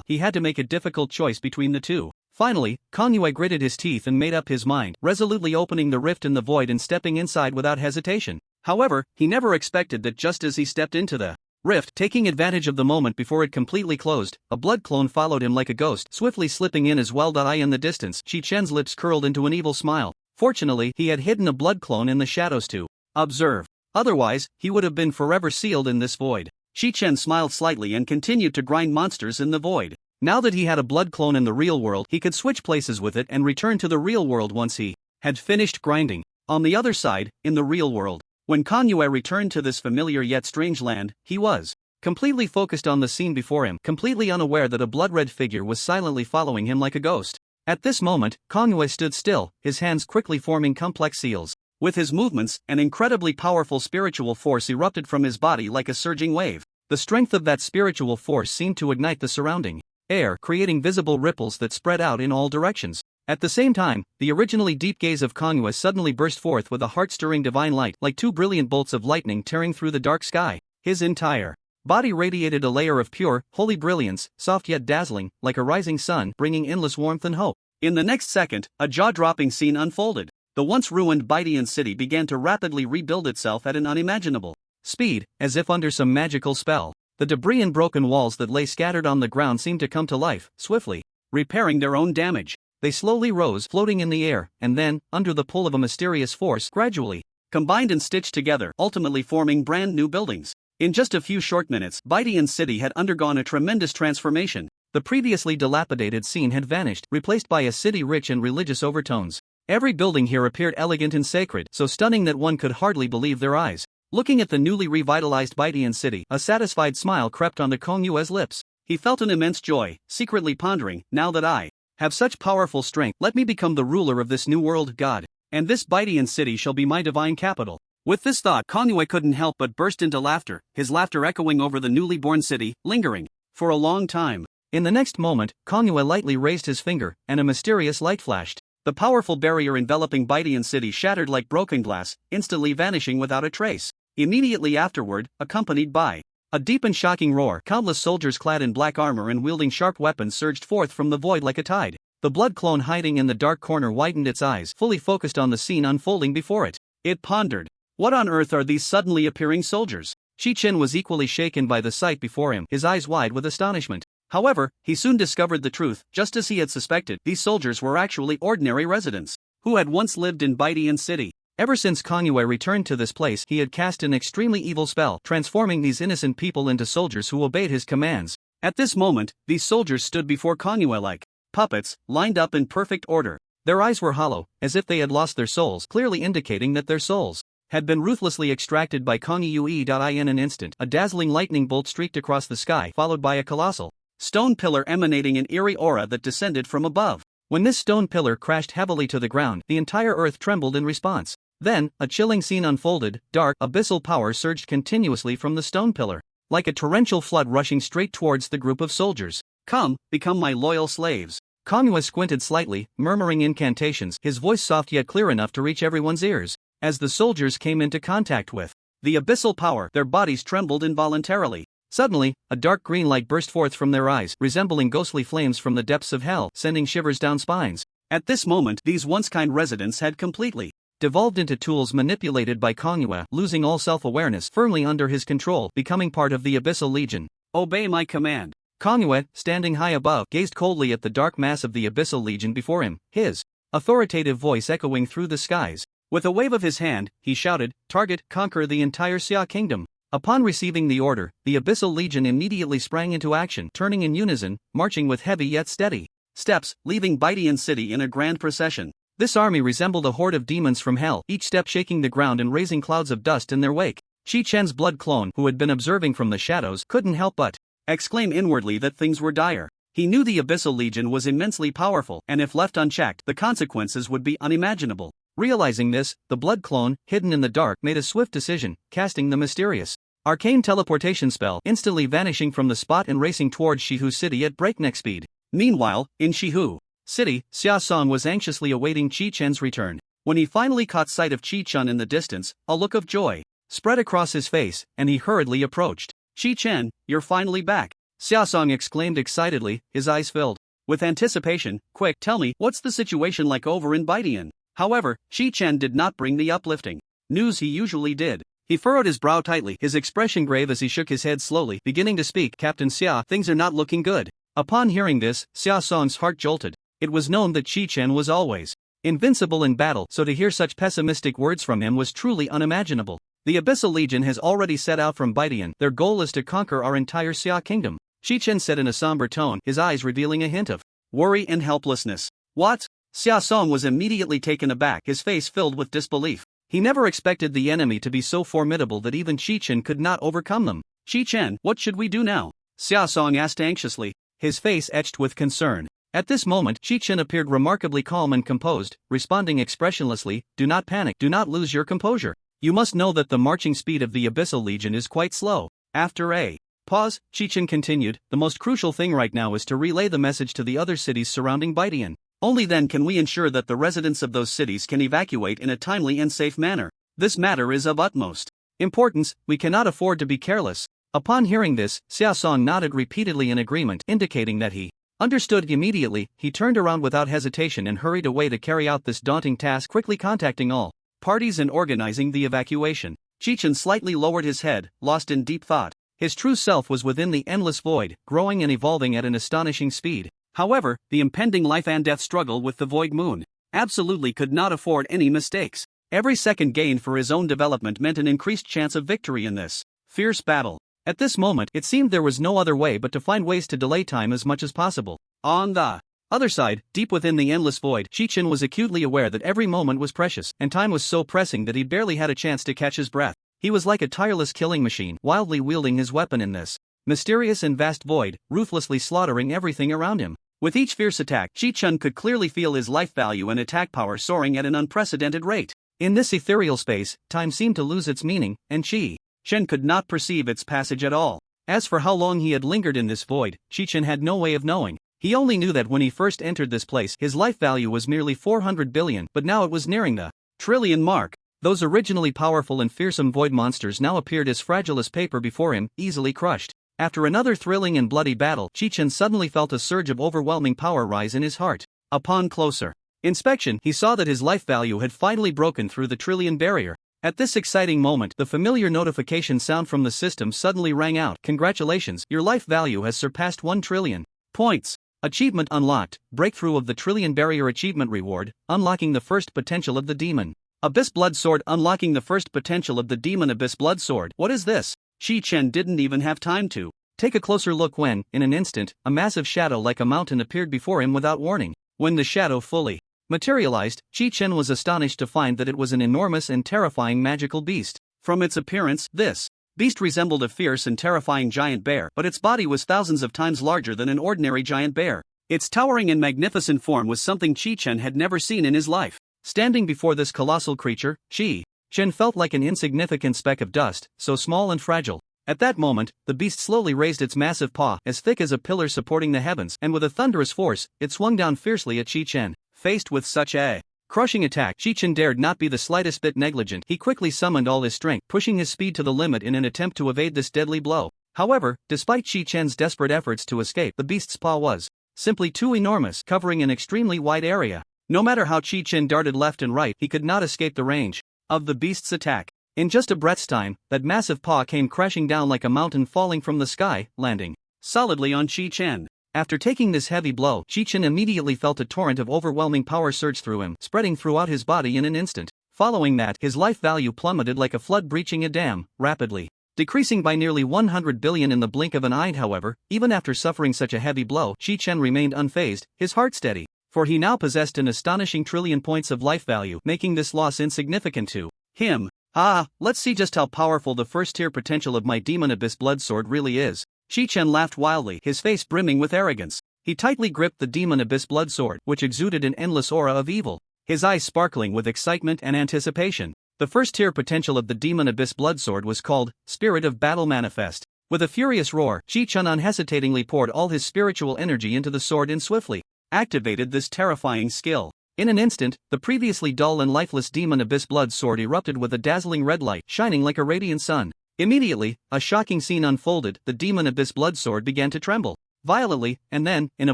He had to make a difficult choice between the two. Finally, Konghua gritted his teeth and made up his mind, resolutely opening the rift in the void and stepping inside without hesitation. However, he never expected that just as he stepped into the rift, taking advantage of the moment before it completely closed, a blood clone followed him like a ghost, swiftly slipping in as well. In the distance, Chi-Chen's lips curled into an evil smile. Fortunately, he had hidden a blood clone in the shadows to observe. Otherwise, he would have been forever sealed in this void. Chi-Chen smiled slightly and continued to grind monsters in the void. Now that he had a blood clone in the real world, he could switch places with it and return to the real world once he had finished grinding. On the other side, in the real world, when Konghua returned to this familiar yet strange land, he was completely focused on the scene before him, completely unaware that a blood-red figure was silently following him like a ghost. At this moment, Konghua stood still, his hands quickly forming complex seals. With his movements, an incredibly powerful spiritual force erupted from his body like a surging wave. The strength of that spiritual force seemed to ignite the surrounding air, creating visible ripples that spread out in all directions. At the same time, the originally deep gaze of Konghua suddenly burst forth with a heart-stirring divine light, like two brilliant bolts of lightning tearing through the dark sky. His entire body radiated a layer of pure, holy brilliance, soft yet dazzling, like a rising sun, bringing endless warmth and hope. In the next second, a jaw-dropping scene unfolded. The once ruined Baidian city began to rapidly rebuild itself at an unimaginable speed, as if under some magical spell. The debris and broken walls that lay scattered on the ground seemed to come to life, swiftly repairing their own damage. They slowly rose, floating in the air, and then, under the pull of a mysterious force, gradually combined and stitched together, ultimately forming brand new buildings. In just a few short minutes, Baidian city had undergone a tremendous transformation. The previously dilapidated scene had vanished, replaced by a city rich in religious overtones. Every building here appeared elegant and sacred, so stunning that one could hardly believe their eyes. Looking at the newly revitalized Baidian city, a satisfied smile crept onto Konghua's lips. He felt an immense joy, secretly pondering, now that I have such powerful strength, let me become the ruler of this new world, God. And this Baidian city shall be my divine capital. With this thought, Konghua couldn't help but burst into laughter, his laughter echoing over the newly born city, lingering for a long time. In the next moment, Konghua lightly raised his finger, and a mysterious light flashed. The powerful barrier enveloping Baidian city shattered like broken glass, instantly vanishing without a trace. Immediately afterward, accompanied by a deep and shocking roar, countless soldiers clad in black armor and wielding sharp weapons surged forth from the void like a tide. The blood clone hiding in the dark corner widened its eyes, fully focused on the scene unfolding before it. It pondered, what on earth are these suddenly appearing soldiers? Chi-Chen was equally shaken by the sight before him, his eyes wide with astonishment. However, he soon discovered the truth. Just as he had suspected, these soldiers were actually ordinary residents who had once lived in Baidian city. Ever since Konghua returned to this place, he had cast an extremely evil spell, transforming these innocent people into soldiers who obeyed his commands. At this moment, these soldiers stood before Konghua like puppets, lined up in perfect order. Their eyes were hollow, as if they had lost their souls, clearly indicating that their souls had been ruthlessly extracted by Konghua. In an instant, a dazzling lightning bolt streaked across the sky, followed by a colossal stone pillar emanating an eerie aura that descended from above. When this stone pillar crashed heavily to the ground, the entire earth trembled in response. Then, a chilling scene unfolded. Dark, abyssal power surged continuously from the stone pillar, like a torrential flood rushing straight towards the group of soldiers. Come, become my loyal slaves. Konghua squinted slightly, murmuring incantations, his voice soft yet clear enough to reach everyone's ears. As the soldiers came into contact with the abyssal power, their bodies trembled involuntarily. Suddenly, a dark green light burst forth from their eyes, resembling ghostly flames from the depths of hell, sending shivers down spines. At this moment, these once kind residents had completely devolved into tools manipulated by Konghua, losing all self-awareness, firmly under his control, becoming part of the Abyssal Legion. Obey my command. Konghua, standing high above, gazed coldly at the dark mass of the Abyssal Legion before him, his authoritative voice echoing through the skies. With a wave of his hand, he shouted, "Target, conquer the entire Xia kingdom." Upon receiving the order, the Abyssal Legion immediately sprang into action, turning in unison, marching with heavy yet steady steps, leaving Baidian city in a grand procession. This army resembled a horde of demons from hell, each step shaking the ground and raising clouds of dust in their wake. Qi Chen's blood clone, who had been observing from the shadows, couldn't help but exclaim inwardly that things were dire. He knew the Abyssal Legion was immensely powerful, and if left unchecked, the consequences would be unimaginable. Realizing this, the blood clone, hidden in the dark, made a swift decision, casting the mysterious arcane teleportation spell, instantly vanishing from the spot and racing towards Shihu City at breakneck speed. Meanwhile, in Shihu City, Xia Song was anxiously awaiting Qi Chen's return. When he finally caught sight of Qi Chen in the distance, a look of joy spread across his face, and he hurriedly approached. "Qi Chen, you're finally back," Xia Song exclaimed excitedly, his eyes filled with anticipation. "Quick, tell me, what's the situation like over in Baidian?" However, Qi Chen did not bring the uplifting news he usually did. He furrowed his brow tightly, his expression grave as he shook his head slowly, beginning to speak. "Captain Xia, things are not looking good." Upon hearing this, Xia Song's heart jolted. It was known that Qi Chen was always invincible in battle, so to hear such pessimistic words from him was truly unimaginable. "The Abyssal Legion has already set out from Baidian. Their goal is to conquer our entire Xia kingdom," Qi Chen said in a somber tone, his eyes revealing a hint of worry and helplessness. "What?" Xia Song was immediately taken aback, his face filled with disbelief. He never expected the enemy to be so formidable that even Qi Chen could not overcome them. "Qi Chen, what should we do now?" Xia Song asked anxiously, his face etched with concern. At this moment, Qi Chen appeared remarkably calm and composed, responding expressionlessly, "Do not panic, do not lose your composure. You must know that the marching speed of the Abyssal Legion is quite slow." After a pause, Qi Chen continued, "The most crucial thing right now is to relay the message to the other cities surrounding Baidian. Only then can we ensure that the residents of those cities can evacuate in a timely and safe manner. This matter is of utmost importance, we cannot afford to be careless." Upon hearing this, Xia Song nodded repeatedly in agreement, indicating that he understood immediately. He turned around without hesitation and hurried away to carry out this daunting task, quickly contacting all parties and organizing the evacuation. Qi Chen slightly lowered his head, lost in deep thought. His true self was within the endless void, growing and evolving at an astonishing speed. However, the impending life and death struggle with the Void Moon absolutely could not afford any mistakes. Every second gained for his own development meant an increased chance of victory in this fierce battle. At this moment, it seemed there was no other way but to find ways to delay time as much as possible. On the other side, deep within the endless void, Qi Chen was acutely aware that every moment was precious, and time was so pressing that he barely had a chance to catch his breath. He was like a tireless killing machine, wildly wielding his weapon in this mysterious and vast void, ruthlessly slaughtering everything around him. With each fierce attack, Qi Chen could clearly feel his life value and attack power soaring at an unprecedented rate. In this ethereal space, time seemed to lose its meaning, and Qi Chen could not perceive its passage at all. As for how long he had lingered in this void, Qi Chen had no way of knowing. He only knew that when he first entered this place, his life value was merely 400 billion, but now it was nearing the trillion mark. Those originally powerful and fearsome void monsters now appeared as fragile as paper before him, easily crushed. After another thrilling and bloody battle, Qi Chen suddenly felt a surge of overwhelming power rise in his heart. Upon closer inspection, he saw that his life value had finally broken through the trillion barrier. At this exciting moment, the familiar notification sound from the system suddenly rang out. "Congratulations, your life value has surpassed 1 trillion points. Achievement unlocked, breakthrough of the trillion barrier achievement reward, unlocking the first potential of the demon Abyss Blood Sword, unlocking the first potential of the demon Abyss Blood Sword." What is this? Qi Chen didn't even have time to take a closer look when, in an instant, a massive shadow like a mountain appeared before him without warning. When the shadow fully materialized, Qi Chen was astonished to find that it was an enormous and terrifying magical beast. From its appearance, this beast resembled a fierce and terrifying giant bear, but its body was thousands of times larger than an ordinary giant bear. Its towering and magnificent form was something Qi Chen had never seen in his life. Standing before this colossal creature, Qi Chen felt like an insignificant speck of dust, so small and fragile. At that moment, the beast slowly raised its massive paw, as thick as a pillar supporting the heavens, and with a thunderous force, it swung down fiercely at Qi Chen. Faced with such a crushing attack, Qi Chen dared not be the slightest bit negligent. He quickly summoned all his strength, pushing his speed to the limit in an attempt to evade this deadly blow. However, despite Qi Chen's desperate efforts to escape, the beast's paw was simply too enormous, covering an extremely wide area. No matter how Qi Chen darted left and right, he could not escape the range of the beast's attack. In just a breath's time, that massive paw came crashing down like a mountain falling from the sky, landing solidly on Qi Chen. After taking this heavy blow, Qi Chen immediately felt a torrent of overwhelming power surge through him, spreading throughout his body in an instant. Following that, his life value plummeted like a flood breaching a dam, rapidly decreasing by nearly 100 billion in the blink of an eye. However, even after suffering such a heavy blow, Qi Chen remained unfazed, his heart steady, for he now possessed an astonishing trillion points of life value, making this loss insignificant to him. Let's see just how powerful the first-tier potential of my Demon Abyss Blood Sword really is. Chi-Chen laughed wildly, his face brimming with arrogance. He tightly gripped the Demon Abyss Blood Sword, which exuded an endless aura of evil, his eyes sparkling with excitement and anticipation. The first-tier potential of the Demon Abyss Blood Sword was called Spirit of Battle Manifest. With a furious roar, Chi-Chen unhesitatingly poured all his spiritual energy into the sword and swiftly activated this terrifying skill. In an instant, the previously dull and lifeless Demon Abyss Blood Sword erupted with a dazzling red light shining like a radiant sun. Immediately, a shocking scene unfolded. The Demon Abyss Blood Sword began to tremble violently, and then, in a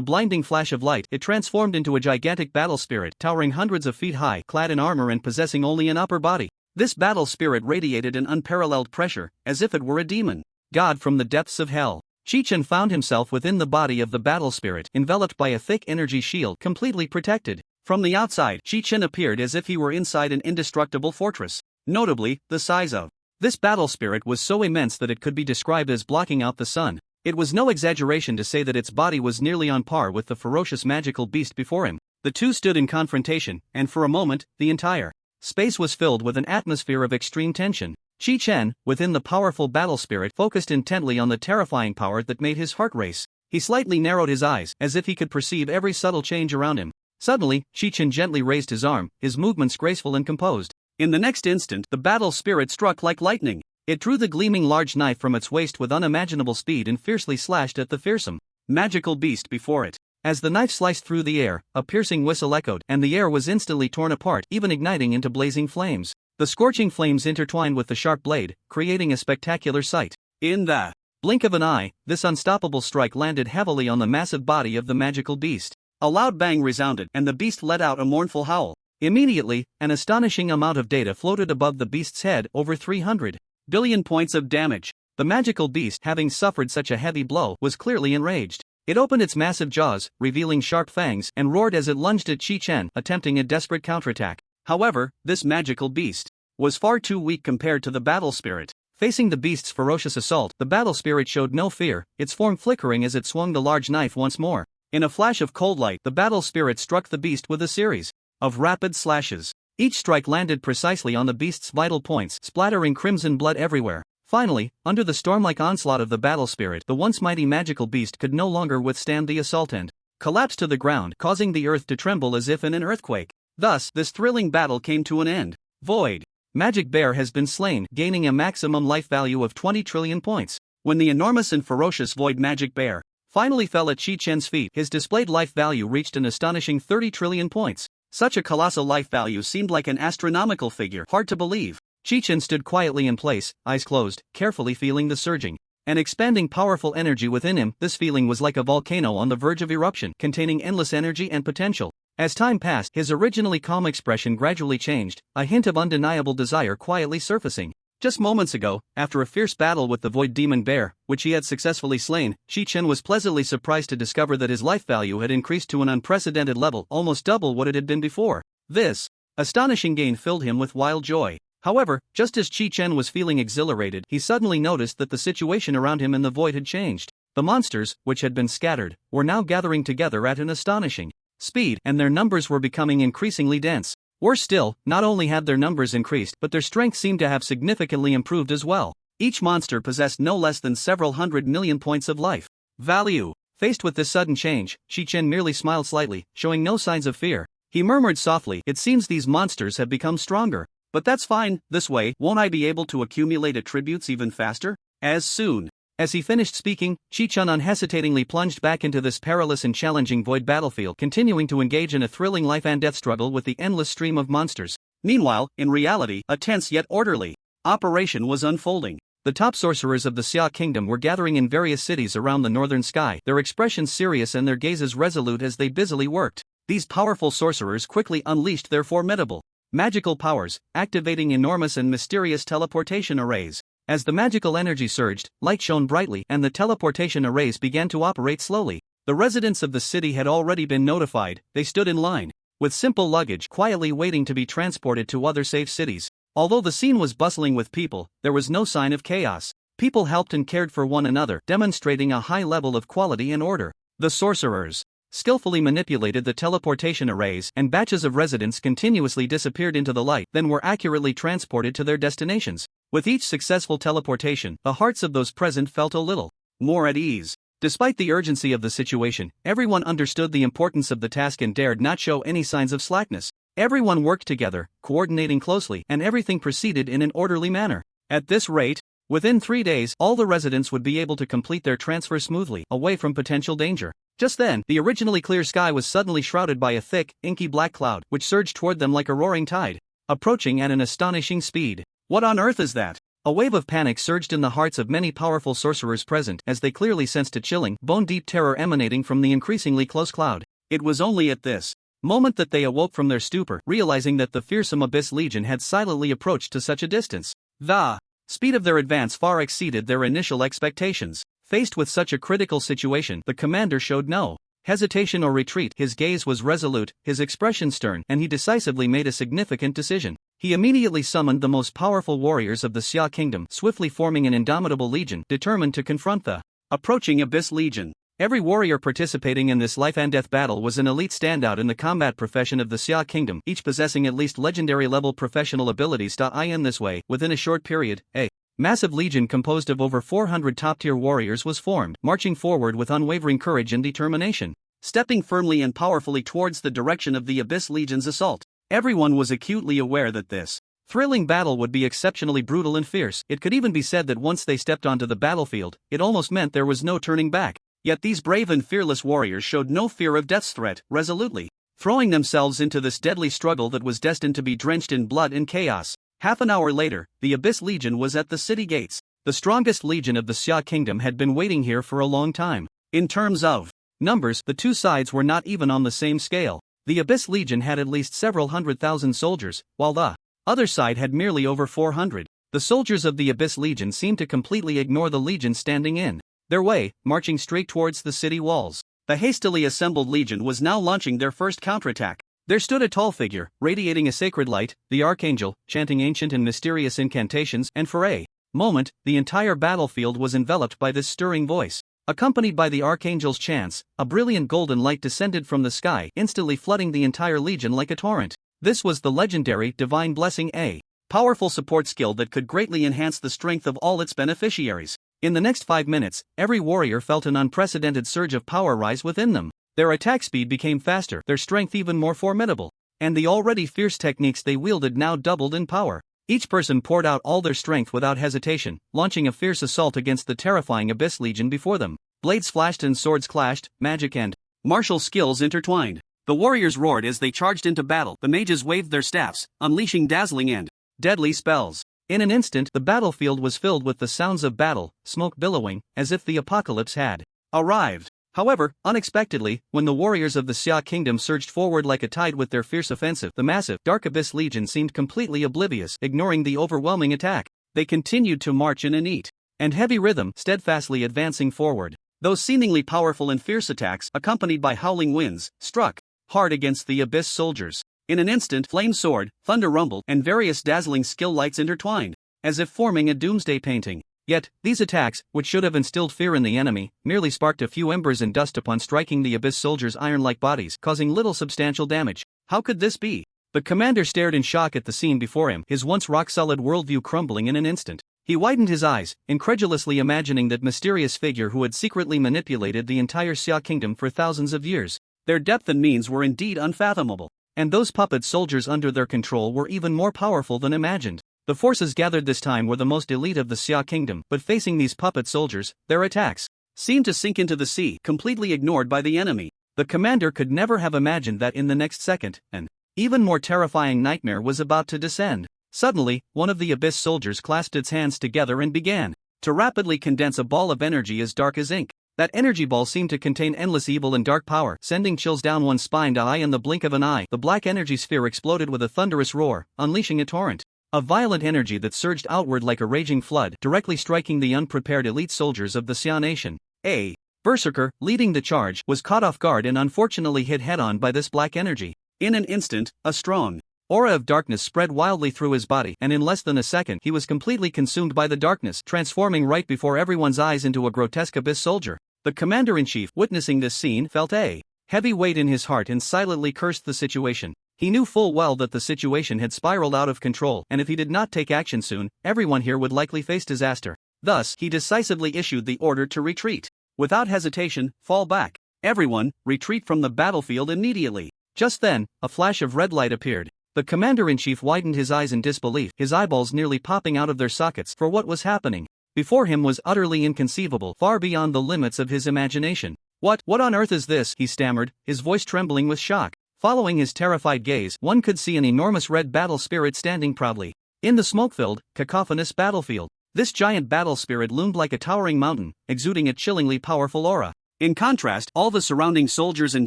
blinding flash of light, it transformed into a gigantic battle spirit towering hundreds of feet high, clad in armor and possessing only an upper body. This battle spirit radiated an unparalleled pressure, as if it were a demon god from the depths of hell. Chi-Chen found himself within the body of the battle spirit, enveloped by a thick energy shield, completely protected. From the outside, Chi-Chen appeared as if he were inside an indestructible fortress. Notably, the size of this battle spirit was so immense that it could be described as blocking out the sun. It was no exaggeration to say that its body was nearly on par with the ferocious magical beast before him. The two stood in confrontation, and for a moment, the entire space was filled with an atmosphere of extreme tension. Chi-Chen, within the powerful battle spirit, focused intently on the terrifying power that made his heart race. He slightly narrowed his eyes, as if he could perceive every subtle change around him. Suddenly, Chi-Chen gently raised his arm, his movements graceful and composed. In the next instant, the battle spirit struck like lightning. It drew the gleaming large knife from its waist with unimaginable speed and fiercely slashed at the fearsome magical beast before it. As the knife sliced through the air, a piercing whistle echoed, and the air was instantly torn apart, even igniting into blazing flames. The scorching flames intertwined with the sharp blade, creating a spectacular sight. In the blink of an eye, this unstoppable strike landed heavily on the massive body of the magical beast. A loud bang resounded, and the beast let out a mournful howl. Immediately, an astonishing amount of data floated above the beast's head, over 300 billion points of damage. The magical beast, having suffered such a heavy blow, was clearly enraged. It opened its massive jaws, revealing sharp fangs, and roared as it lunged at Chi-Chen, attempting a desperate counterattack. However, this magical beast was far too weak compared to the battle spirit. Facing the beast's ferocious assault, the battle spirit showed no fear, its form flickering as it swung the large knife once more. In a flash of cold light, the battle spirit struck the beast with a series of rapid slashes. Each strike landed precisely on the beast's vital points, splattering crimson blood everywhere. Finally, under the storm-like onslaught of the battle spirit, the once mighty magical beast could no longer withstand the assault and collapsed to the ground, causing the earth to tremble as if in an earthquake. Thus, this thrilling battle came to an end. Void Magic Bear has been slain, gaining a maximum life value of 20 trillion points. When the enormous and ferocious Void Magic Bear finally fell at Chi-Chen's feet, his displayed life value reached an astonishing 30 trillion points. Such a colossal life value seemed like an astronomical figure, hard to believe. Chi-Chen stood quietly in place, eyes closed, carefully feeling the surging and expanding powerful energy within him. This feeling was like a volcano on the verge of eruption, containing endless energy and potential. As time passed, his originally calm expression gradually changed, a hint of undeniable desire quietly surfacing. Just moments ago, after a fierce battle with the Void Demon Bear, which he had successfully slain, Chi-Chen was pleasantly surprised to discover that his life value had increased to an unprecedented level, almost double what it had been before. This astonishing gain filled him with wild joy. However, just as Chi-Chen was feeling exhilarated, he suddenly noticed that the situation around him in the void had changed. The monsters, which had been scattered, were now gathering together at an astonishing speed, and their numbers were becoming increasingly dense. Worse still, not only had their numbers increased, but their strength seemed to have significantly improved as well. Each monster possessed no less than several 100 million points of life value. Faced with this sudden change, Chi-Chen merely smiled slightly, showing no signs of fear. He murmured softly, "It seems these monsters have become stronger. But that's fine, this way, won't I be able to accumulate attributes even faster? As soon." As he finished speaking, Chi-Chen unhesitatingly plunged back into this perilous and challenging void battlefield, continuing to engage in a thrilling life and death struggle with the endless stream of monsters. Meanwhile, in reality, a tense yet orderly operation was unfolding. The top sorcerers of the Xia Kingdom were gathering in various cities around the northern sky, their expressions serious and their gazes resolute as they busily worked. These powerful sorcerers quickly unleashed their formidable magical powers, activating enormous and mysterious teleportation arrays. As the magical energy surged, light shone brightly, and the teleportation arrays began to operate slowly. The residents of the city had already been notified. They stood in line with simple luggage, quietly waiting to be transported to other safe cities. Although the scene was bustling with people, there was no sign of chaos. People helped and cared for one another, demonstrating a high level of quality and order. The sorcerers skillfully manipulated the teleportation arrays, and batches of residents continuously disappeared into the light, then were accurately transported to their destinations. With each successful teleportation, the hearts of those present felt a little more at ease. Despite the urgency of the situation, everyone understood the importance of the task and dared not show any signs of slackness. Everyone worked together, coordinating closely, and everything proceeded in an orderly manner. At this rate, within 3 days, all the residents would be able to complete their transfer smoothly, away from potential danger. Just then, the originally clear sky was suddenly shrouded by a thick, inky black cloud, which surged toward them like a roaring tide, approaching at an astonishing speed. What on earth is that? A wave of panic surged in the hearts of many powerful sorcerers present, as they clearly sensed a chilling, bone-deep terror emanating from the increasingly close cloud. It was only at this moment that they awoke from their stupor, realizing that the fearsome Abyss Legion had silently approached to such a distance. The speed of their advance far exceeded their initial expectations. Faced with such a critical situation, the commander showed no hesitation or retreat. His gaze was resolute, his expression stern, and he decisively made a significant decision. He immediately summoned the most powerful warriors of the Xia Kingdom, swiftly forming an indomitable legion, determined to confront the approaching Abyss Legion. Every warrior participating in this life-and-death battle was an elite standout in the combat profession of the Xia Kingdom, each possessing at least legendary-level professional abilities. In this way, within a short period, a massive legion composed of over 400 top-tier warriors was formed, marching forward with unwavering courage and determination, stepping firmly and powerfully towards the direction of the Abyss Legion's assault. Everyone was acutely aware that this thrilling battle would be exceptionally brutal and fierce. It could even be said that once they stepped onto the battlefield, it almost meant there was no turning back. Yet these brave and fearless warriors showed no fear of death's threat, resolutely throwing themselves into this deadly struggle that was destined to be drenched in blood and chaos. Half an hour later, the Abyss Legion was at the city gates. The strongest legion of the Xia Kingdom had been waiting here for a long time. In terms of numbers, the two sides were not even on the same scale. The Abyss Legion had at least several 100,000 soldiers, while the other side had merely over 400. The soldiers of the Abyss Legion seemed to completely ignore the legion standing in their way, marching straight towards the city walls. The hastily assembled legion was now launching their first counterattack. There stood a tall figure, radiating a sacred light, the Archangel, chanting ancient and mysterious incantations, and for a moment, the entire battlefield was enveloped by this stirring voice. Accompanied by the Archangel's chants, a brilliant golden light descended from the sky, instantly flooding the entire legion like a torrent. This was the legendary Divine Blessing, a powerful support skill that could greatly enhance the strength of all its beneficiaries. In the next 5 minutes, every warrior felt an unprecedented surge of power rise within them. Their attack speed became faster, their strength even more formidable, and the already fierce techniques they wielded now doubled in power. Each person poured out all their strength without hesitation, launching a fierce assault against the terrifying Abyss Legion before them. Blades flashed and swords clashed, magic and martial skills intertwined. The warriors roared as they charged into battle. The mages waved their staffs, unleashing dazzling and deadly spells. In an instant, the battlefield was filled with the sounds of battle, smoke billowing, as if the apocalypse had arrived. However, unexpectedly, when the warriors of the Xia Kingdom surged forward like a tide with their fierce offensive, the massive, dark Abyss Legion seemed completely oblivious, ignoring the overwhelming attack. They continued to march in a neat and heavy rhythm, steadfastly advancing forward. Those seemingly powerful and fierce attacks, accompanied by howling winds, struck hard against the Abyss soldiers. In an instant, flame soared, thunder rumbled, and various dazzling skill lights intertwined, as if forming a doomsday painting. Yet, these attacks, which should have instilled fear in the enemy, merely sparked a few embers and dust upon striking the Abyss soldiers' iron-like bodies, causing little substantial damage. How could this be? The commander stared in shock at the scene before him, his once rock-solid worldview crumbling in an instant. He widened his eyes, incredulously imagining that mysterious figure who had secretly manipulated the entire Xia Kingdom for thousands of years. Their depth and means were indeed unfathomable. And those puppet soldiers under their control were even more powerful than imagined. The forces gathered this time were the most elite of the Xia Kingdom, but facing these puppet soldiers, their attacks seemed to sink into the sea, completely ignored by the enemy. The commander could never have imagined that in the next second, an even more terrifying nightmare was about to descend. Suddenly, one of the Abyss soldiers clasped its hands together and began to rapidly condense a ball of energy as dark as ink. That energy ball seemed to contain endless evil and dark power, sending chills down one's spine. In the blink of an eye, the black energy sphere exploded with a thunderous roar, unleashing a torrent of violent energy that surged outward like a raging flood, directly striking the unprepared elite soldiers of the Xia Nation. A berserker, leading the charge, was caught off guard and unfortunately hit head-on by this black energy. In an instant, a strong aura of darkness spread wildly through his body, and in less than a second he was completely consumed by the darkness, transforming right before everyone's eyes into a grotesque Abyss soldier. The commander-in-chief, witnessing this scene, felt a heavy weight in his heart, and silently cursed the situation. He knew full well that the situation had spiraled out of control, and if he did not take action soon, everyone here would likely face disaster. Thus, he decisively issued the order to retreat. Without hesitation, fall back. Everyone, retreat from the battlefield immediately. Just then, a flash of red light appeared. The commander-in-chief widened his eyes in disbelief, his eyeballs nearly popping out of their sockets, for what was happening before him was utterly inconceivable, far beyond the limits of his imagination. What on earth is this?" he stammered, his voice trembling with shock. Following his terrified gaze, one could see an enormous red battle spirit standing proudly in the smoke-filled, cacophonous battlefield. This giant battle spirit loomed like a towering mountain, exuding a chillingly powerful aura. In contrast, all the surrounding soldiers and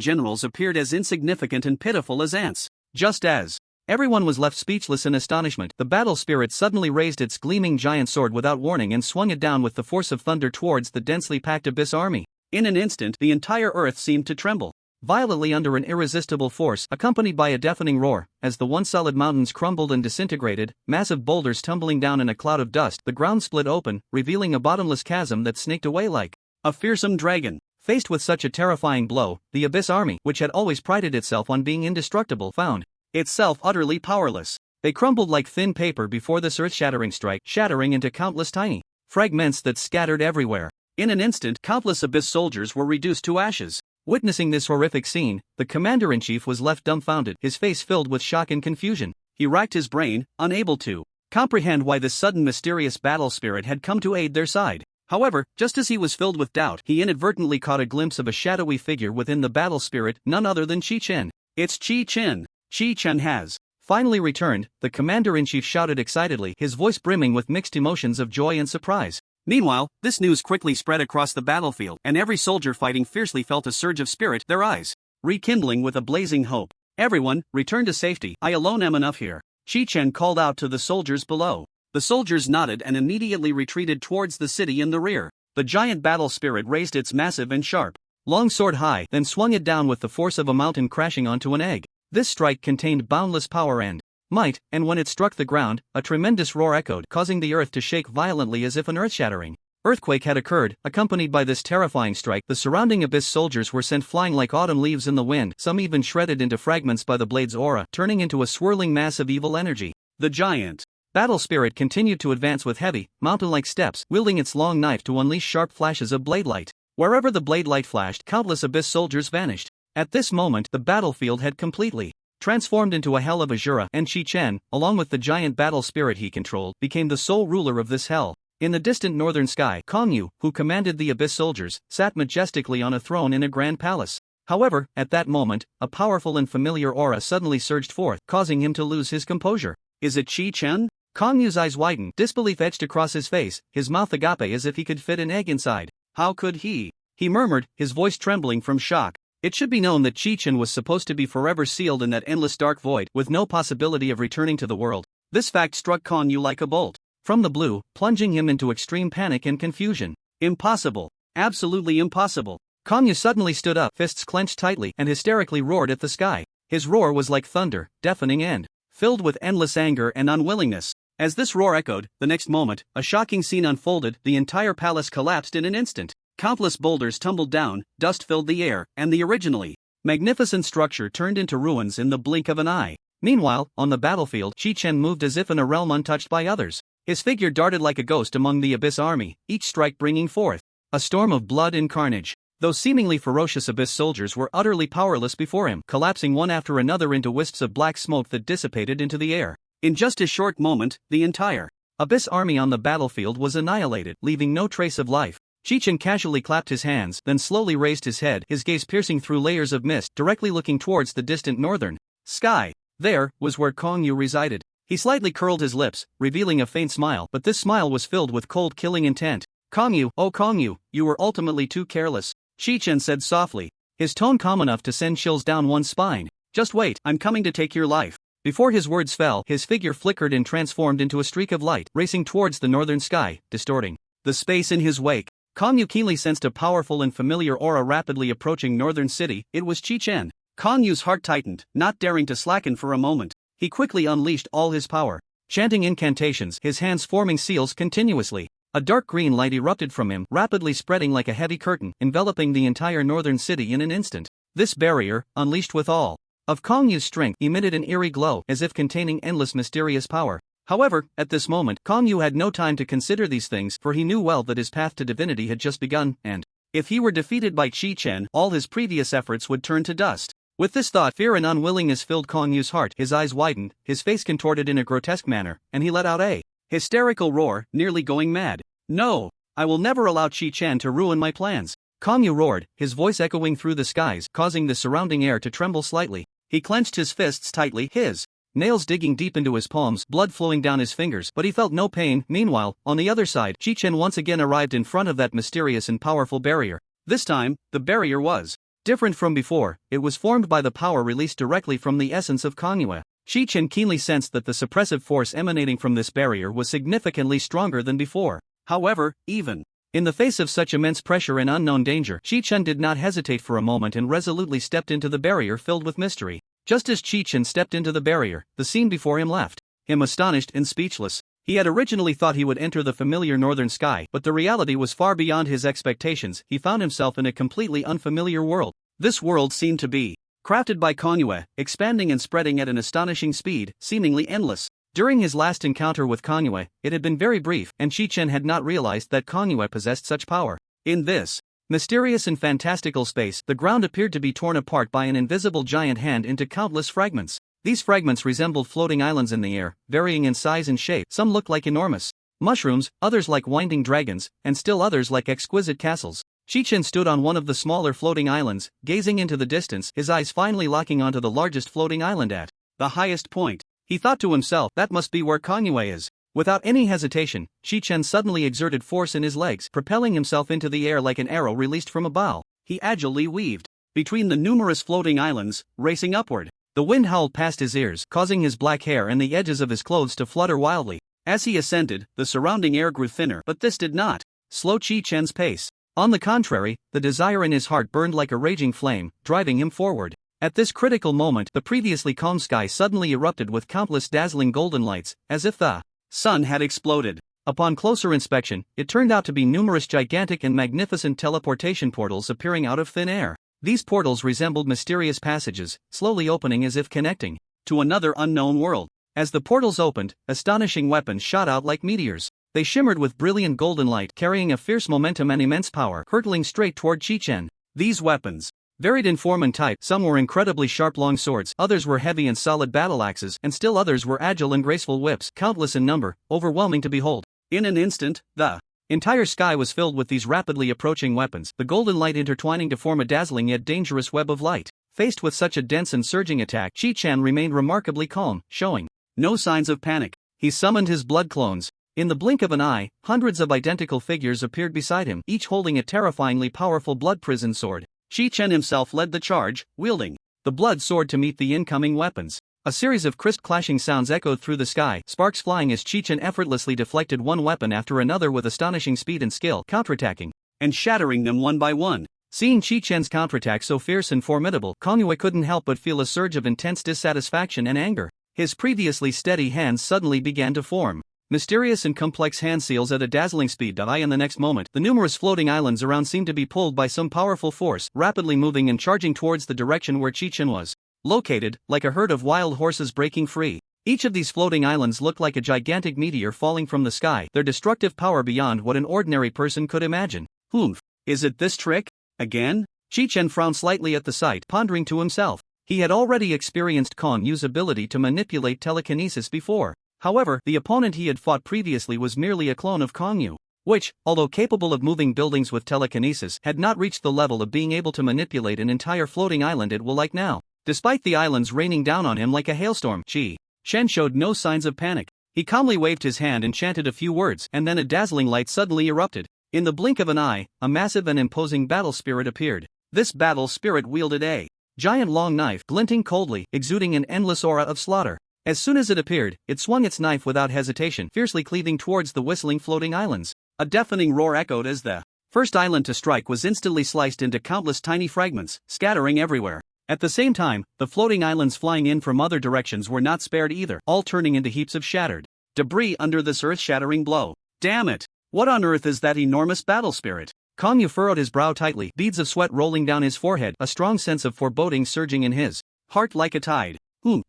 generals appeared as insignificant and pitiful as ants. Just as everyone was left speechless in astonishment, the battle spirit suddenly raised its gleaming giant sword without warning and swung it down with the force of thunder towards the densely packed Abyss army. In an instant, the entire earth seemed to tremble violently under an irresistible force, accompanied by a deafening roar. As the once solid mountains crumbled and disintegrated, massive boulders tumbling down in a cloud of dust, the ground split open, revealing a bottomless chasm that snaked away like a fearsome dragon. Faced with such a terrifying blow, the Abyss army, which had always prided itself on being indestructible, found itself utterly powerless. They crumbled like thin paper before this earth-shattering strike, shattering into countless tiny fragments that scattered everywhere. In an instant, countless Abyss soldiers were reduced to ashes. Witnessing this horrific scene, the commander-in-chief was left dumbfounded, his face filled with shock and confusion. He racked his brain, unable to comprehend why this sudden mysterious battle spirit had come to aid their side. However, just as he was filled with doubt, he inadvertently caught a glimpse of a shadowy figure within the battle spirit, none other than Chi-Chen. "It's Chi-Chen! Chi-Chen has finally returned," the commander-in-chief shouted excitedly, his voice brimming with mixed emotions of joy and surprise. Meanwhile, this news quickly spread across the battlefield, and every soldier fighting fiercely felt a surge of spirit, their eyes rekindling with a blazing hope. "Everyone, return to safety. I alone am enough here," Chi-Chen called out to the soldiers below. The soldiers nodded and immediately retreated towards the city in the rear. The giant battle spirit raised its massive and sharp, long sword high, then swung it down with the force of a mountain crashing onto an egg. This strike contained boundless power and might, and when it struck the ground, a tremendous roar echoed, causing the earth to shake violently as if an earth-shattering earthquake had occurred. Accompanied by this terrifying strike, the surrounding Abyss soldiers were sent flying like autumn leaves in the wind, some even shredded into fragments by the blade's aura, turning into a swirling mass of evil energy. The giant battle spirit continued to advance with heavy, mountain-like steps, wielding its long knife to unleash sharp flashes of blade light. Wherever the blade light flashed, countless Abyss soldiers vanished. At this moment, the battlefield had completely transformed into a hell of Azura, and Chi-Chen, along with the giant battle spirit he controlled, became the sole ruler of this hell. In the distant northern sky, Kongyu, who commanded the Abyss soldiers, sat majestically on a throne in a grand palace. However, at that moment, a powerful and familiar aura suddenly surged forth, causing him to lose his composure. "Is it Chi-Chen?" Kongyu's eyes widened, disbelief etched across his face, his mouth agape as if he could fit an egg inside. "How could he?" he murmured, his voice trembling from shock. It should be known that Chi-Chen was supposed to be forever sealed in that endless dark void, with no possibility of returning to the world. This fact struck Kongyu like a bolt from the blue, plunging him into extreme panic and confusion. Impossible. Absolutely impossible. Kongyu suddenly stood up, fists clenched tightly, and hysterically roared at the sky. His roar was like thunder, deafening and filled with endless anger and unwillingness. As this roar echoed, the next moment, a shocking scene unfolded. The entire palace collapsed in an instant. Countless boulders tumbled down, dust filled the air, and the originally magnificent structure turned into ruins in the blink of an eye. Meanwhile, on the battlefield, Chi-Chen moved as if in a realm untouched by others. His figure darted like a ghost among the Abyss army, each strike bringing forth a storm of blood and carnage. Those seemingly ferocious Abyss soldiers were utterly powerless before him, collapsing one after another into wisps of black smoke that dissipated into the air. In just a short moment, the entire Abyss army on the battlefield was annihilated, leaving no trace of life. Chi-Chen casually clapped his hands, then slowly raised his head, his gaze piercing through layers of mist, directly looking towards the distant northern sky. There was where Kongyu resided. He slightly curled his lips, revealing a faint smile, but this smile was filled with cold, killing intent. "Kongyu, oh Kongyu, you were ultimately too careless," Chi-Chen said softly, his tone calm enough to send chills down one's spine. "Just wait, I'm coming to take your life." Before his words fell, his figure flickered and transformed into a streak of light, racing towards the northern sky, distorting the space in his wake. Kongyu keenly sensed a powerful and familiar aura rapidly approaching northern city. It was Chi-Chen. Kongyu's heart tightened, not daring to slacken for a moment. He quickly unleashed all his power, chanting incantations, his hands forming seals continuously. A dark green light erupted from him, rapidly spreading like a heavy curtain, enveloping the entire northern city in an instant. This barrier, unleashed with all of Kongyu's strength, emitted an eerie glow as if containing endless mysterious power. However, at this moment, Kongyu had no time to consider these things, for he knew well that his path to divinity had just begun, and if he were defeated by Qi Chen, all his previous efforts would turn to dust. With this thought, fear and unwillingness filled Kongyu's heart. His eyes widened, his face contorted in a grotesque manner, and he let out a hysterical roar, nearly going mad. No! I will never allow Qi Chen to ruin my plans. Kongyu roared, his voice echoing through the skies, causing the surrounding air to tremble slightly. He clenched his fists tightly, his nails digging deep into his palms, blood flowing down his fingers, but he felt no pain. Meanwhile, on the other side, Qi Chen once again arrived in front of that mysterious and powerful barrier. This time, the barrier was different from before. It was formed by the power released directly from the essence of Kongyu. Qi Chen keenly sensed that the suppressive force emanating from this barrier was significantly stronger than before. However, even in the face of such immense pressure and unknown danger, Qi Chen did not hesitate for a moment and resolutely stepped into the barrier filled with mystery. Just as Qi Chen stepped into the barrier, the scene before him left him astonished and speechless. He had originally thought he would enter the familiar northern sky, but the reality was far beyond his expectations. He found himself in a completely unfamiliar world. This world seemed to be crafted by Kongyu, expanding and spreading at an astonishing speed, seemingly endless. During his last encounter with Kongyu, it had been very brief, and Qi Chen had not realized that Kongyu possessed such power. In this mysterious and fantastical space, the ground appeared to be torn apart by an invisible giant hand into countless fragments. These fragments resembled floating islands in the air, varying in size and shape. Some looked like enormous mushrooms, others like winding dragons, and still others like exquisite castles. Qi Chen stood on one of the smaller floating islands, gazing into the distance, his eyes finally locking onto the largest floating island at the highest point. He thought to himself, that must be where Kongyu is. Without any hesitation, Qi Chen suddenly exerted force in his legs, propelling himself into the air like an arrow released from a bow. He agilely weaved between the numerous floating islands, racing upward. The wind howled past his ears, causing his black hair and the edges of his clothes to flutter wildly. As he ascended, the surrounding air grew thinner, but this did not slow Qi Chen's pace. On the contrary, the desire in his heart burned like a raging flame, driving him forward. At this critical moment, the previously calm sky suddenly erupted with countless dazzling golden lights, as if the sun had exploded. Upon closer inspection, it turned out to be numerous gigantic and magnificent teleportation portals appearing out of thin air. These portals resembled mysterious passages, slowly opening as if connecting to another unknown world. As the portals opened, astonishing weapons shot out like meteors. They shimmered with brilliant golden light, carrying a fierce momentum and immense power, hurtling straight toward Qi Chen. These weapons varied in form and type. Some were incredibly sharp long swords, others were heavy and solid battle axes, and still others were agile and graceful whips, countless in number, overwhelming to behold. In an instant, the entire sky was filled with these rapidly approaching weapons, the golden light intertwining to form a dazzling yet dangerous web of light. Faced with such a dense and surging attack, Qi Chen remained remarkably calm, showing no signs of panic. He summoned his blood clones. In the blink of an eye, hundreds of identical figures appeared beside him, each holding a terrifyingly powerful blood prison sword. Qi Chen himself led the charge, wielding the blood sword to meet the incoming weapons. A series of crisp clashing sounds echoed through the sky, sparks flying as Qi Chen effortlessly deflected one weapon after another with astonishing speed and skill, counterattacking and shattering them one by one. Seeing Qi Chen's counterattack so fierce and formidable, Kongyu couldn't help but feel a surge of intense dissatisfaction and anger. His previously steady hands suddenly began to form mysterious and complex hand seals at a dazzling speed. In the next moment, the numerous floating islands around seemed to be pulled by some powerful force, rapidly moving and charging towards the direction where Qi Chen was located, like a herd of wild horses breaking free. Each of these floating islands looked like a gigantic meteor falling from the sky, their destructive power beyond what an ordinary person could imagine. Humph, is it this trick again? Qi Chen frowned slightly at the sight, pondering to himself. He had already experienced Kongyu's ability to manipulate telekinesis before. However, the opponent he had fought previously was merely a clone of Kongyu, which, although capable of moving buildings with telekinesis, had not reached the level of being able to manipulate an entire floating island at will like now. Despite the islands raining down on him like a hailstorm, Qi Chen showed no signs of panic. He calmly waved his hand and chanted a few words, and then a dazzling light suddenly erupted. In the blink of an eye, a massive and imposing battle spirit appeared. This battle spirit wielded a giant long knife, glinting coldly, exuding an endless aura of slaughter. As soon as it appeared, it swung its knife without hesitation, fiercely cleaving towards the whistling floating islands. A deafening roar echoed as the first island to strike was instantly sliced into countless tiny fragments, scattering everywhere. At the same time, the floating islands flying in from other directions were not spared either, all turning into heaps of shattered debris under this earth-shattering blow. Damn it! What on earth is that enormous battle spirit? Kong Yu furrowed his brow tightly, beads of sweat rolling down his forehead, a strong sense of foreboding surging in his heart like a tide.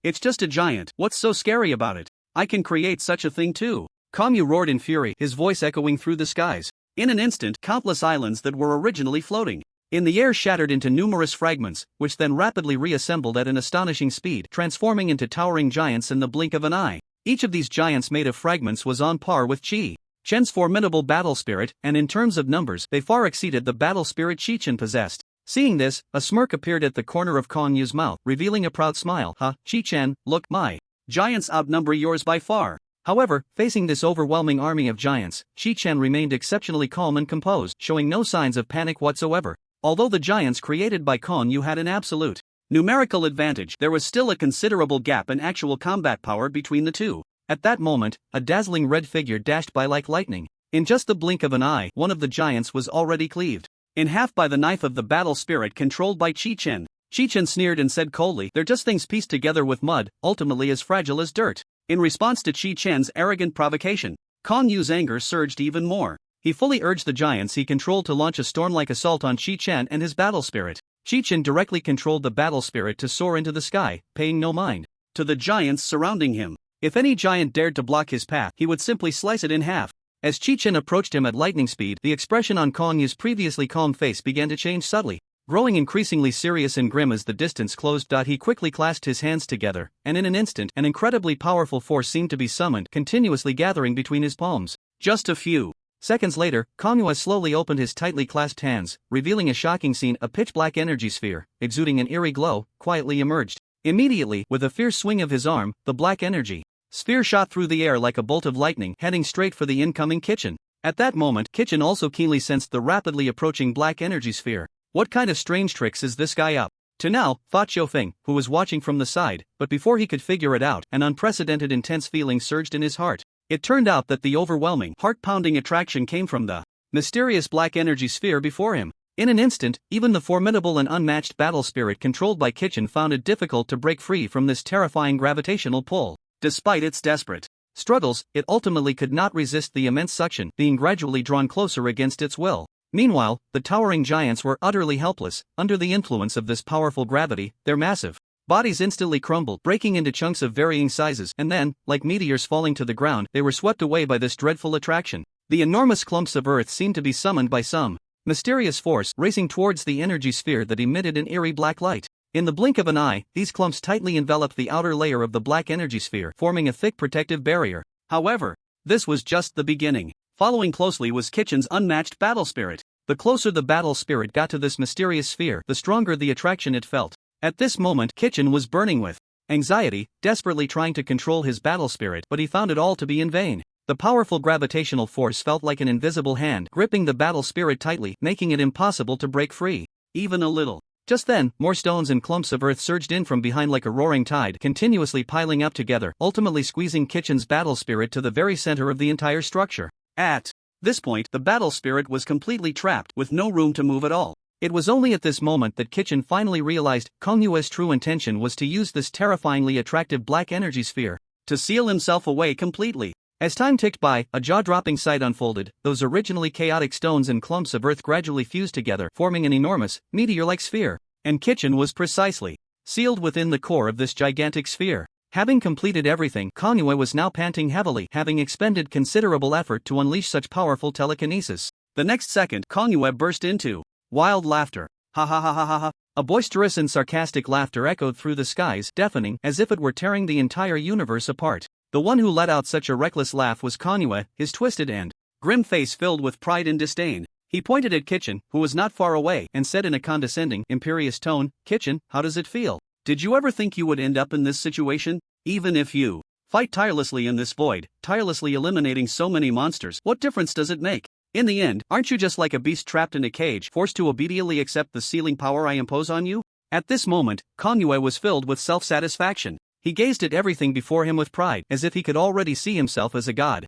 It's just a giant, what's so scary about it? I can create such a thing too. Kong Yu roared in fury, his voice echoing through the skies. In an instant, countless islands that were originally floating in the air shattered into numerous fragments, which then rapidly reassembled at an astonishing speed, transforming into towering giants in the blink of an eye. Each of these giants made of fragments was on par with Qi Chen's formidable battle spirit, and in terms of numbers, they far exceeded the battle spirit Qi Chen possessed. Seeing this, a smirk appeared at the corner of Kong Yu's mouth, revealing a proud smile. Qi Chen, look, my giants outnumber yours by far. However, facing this overwhelming army of giants, Qi Chen remained exceptionally calm and composed, showing no signs of panic whatsoever. Although the giants created by Kong Yu had an absolute numerical advantage, there was still a considerable gap in actual combat power between the two. At that moment, a dazzling red figure dashed by like lightning. In just the blink of an eye, one of the giants was already cleaved in half by the knife of the battle spirit controlled by Qi Chen. Qi Chen sneered and said coldly, "They're just things pieced together with mud, ultimately as fragile as dirt." In response to Qi Chen's arrogant provocation, Kong Yu's anger surged even more. He fully urged the giants he controlled to launch a storm-like assault on Qi Chen and his battle spirit. Qi Chen directly controlled the battle spirit to soar into the sky, paying no mind to the giants surrounding him. If any giant dared to block his path, he would simply slice it in half. As Qi Chen approached him at lightning speed, the expression on Kong Yu's previously calm face began to change subtly, growing increasingly serious and grim as the distance closed. He quickly clasped his hands together, and in an instant, an incredibly powerful force seemed to be summoned, continuously gathering between his palms. Just a few seconds later, Kong Yu slowly opened his tightly clasped hands, revealing a shocking scene. A pitch-black energy sphere, exuding an eerie glow, quietly emerged. Immediately, with a fierce swing of his arm, the black energy sphere shot through the air like a bolt of lightning, heading straight for the incoming Qi Chen. At that moment, Qi Chen also keenly sensed the rapidly approaching black energy sphere. What kind of strange tricks is this guy up to now? Thought Xiaofeng, who was watching from the side, but before he could figure it out, an unprecedented intense feeling surged in his heart. It turned out that the overwhelming, heart-pounding attraction came from the mysterious black energy sphere before him. In an instant, even the formidable and unmatched battle spirit controlled by Qi Chen found it difficult to break free from this terrifying gravitational pull. Despite its desperate struggles, it ultimately could not resist the immense suction, being gradually drawn closer against its will. Meanwhile, the towering giants were utterly helpless. Under the influence of this powerful gravity, their massive bodies instantly crumbled, breaking into chunks of varying sizes, and then, like meteors falling to the ground, they were swept away by this dreadful attraction. The enormous clumps of earth seemed to be summoned by some mysterious force, racing towards the energy sphere that emitted an eerie black light. In the blink of an eye, these clumps tightly enveloped the outer layer of the black energy sphere, forming a thick protective barrier. However, this was just the beginning. Following closely was Qi Chen's unmatched battle spirit. The closer the battle spirit got to this mysterious sphere, the stronger the attraction it felt. At this moment, Qi Chen was burning with anxiety, desperately trying to control his battle spirit, but he found it all to be in vain. The powerful gravitational force felt like an invisible hand, gripping the battle spirit tightly, making it impossible to break free, even a little. Just then, more stones and clumps of earth surged in from behind like a roaring tide, continuously piling up together, ultimately squeezing Qi Chen's battle spirit to the very center of the entire structure. At this point, the battle spirit was completely trapped, with no room to move at all. It was only at this moment that Qi Chen finally realized Kong Yu's true intention was to use this terrifyingly attractive black energy sphere to seal himself away completely. As time ticked by, a jaw-dropping sight unfolded. Those originally chaotic stones and clumps of earth gradually fused together, forming an enormous, meteor-like sphere. And Qi Chen was precisely sealed within the core of this gigantic sphere. Having completed everything, Kong Yu was now panting heavily, having expended considerable effort to unleash such powerful telekinesis. The next second, Kong Yu burst into wild laughter. Ha ha ha ha ha ha. A boisterous and sarcastic laughter echoed through the skies, deafening, as if it were tearing the entire universe apart. The one who let out such a reckless laugh was Kong Yu, his twisted and grim face filled with pride and disdain. He pointed at Qi Chen, who was not far away, and said in a condescending, imperious tone, "Qi Chen, how does it feel? Did you ever think you would end up in this situation? Even if you fight tirelessly in this void, tirelessly eliminating so many monsters, what difference does it make? In the end, aren't you just like a beast trapped in a cage, forced to obediently accept the sealing power I impose on you?" At this moment, Kong Yu was filled with self-satisfaction. He gazed at everything before him with pride, as if he could already see himself as a god.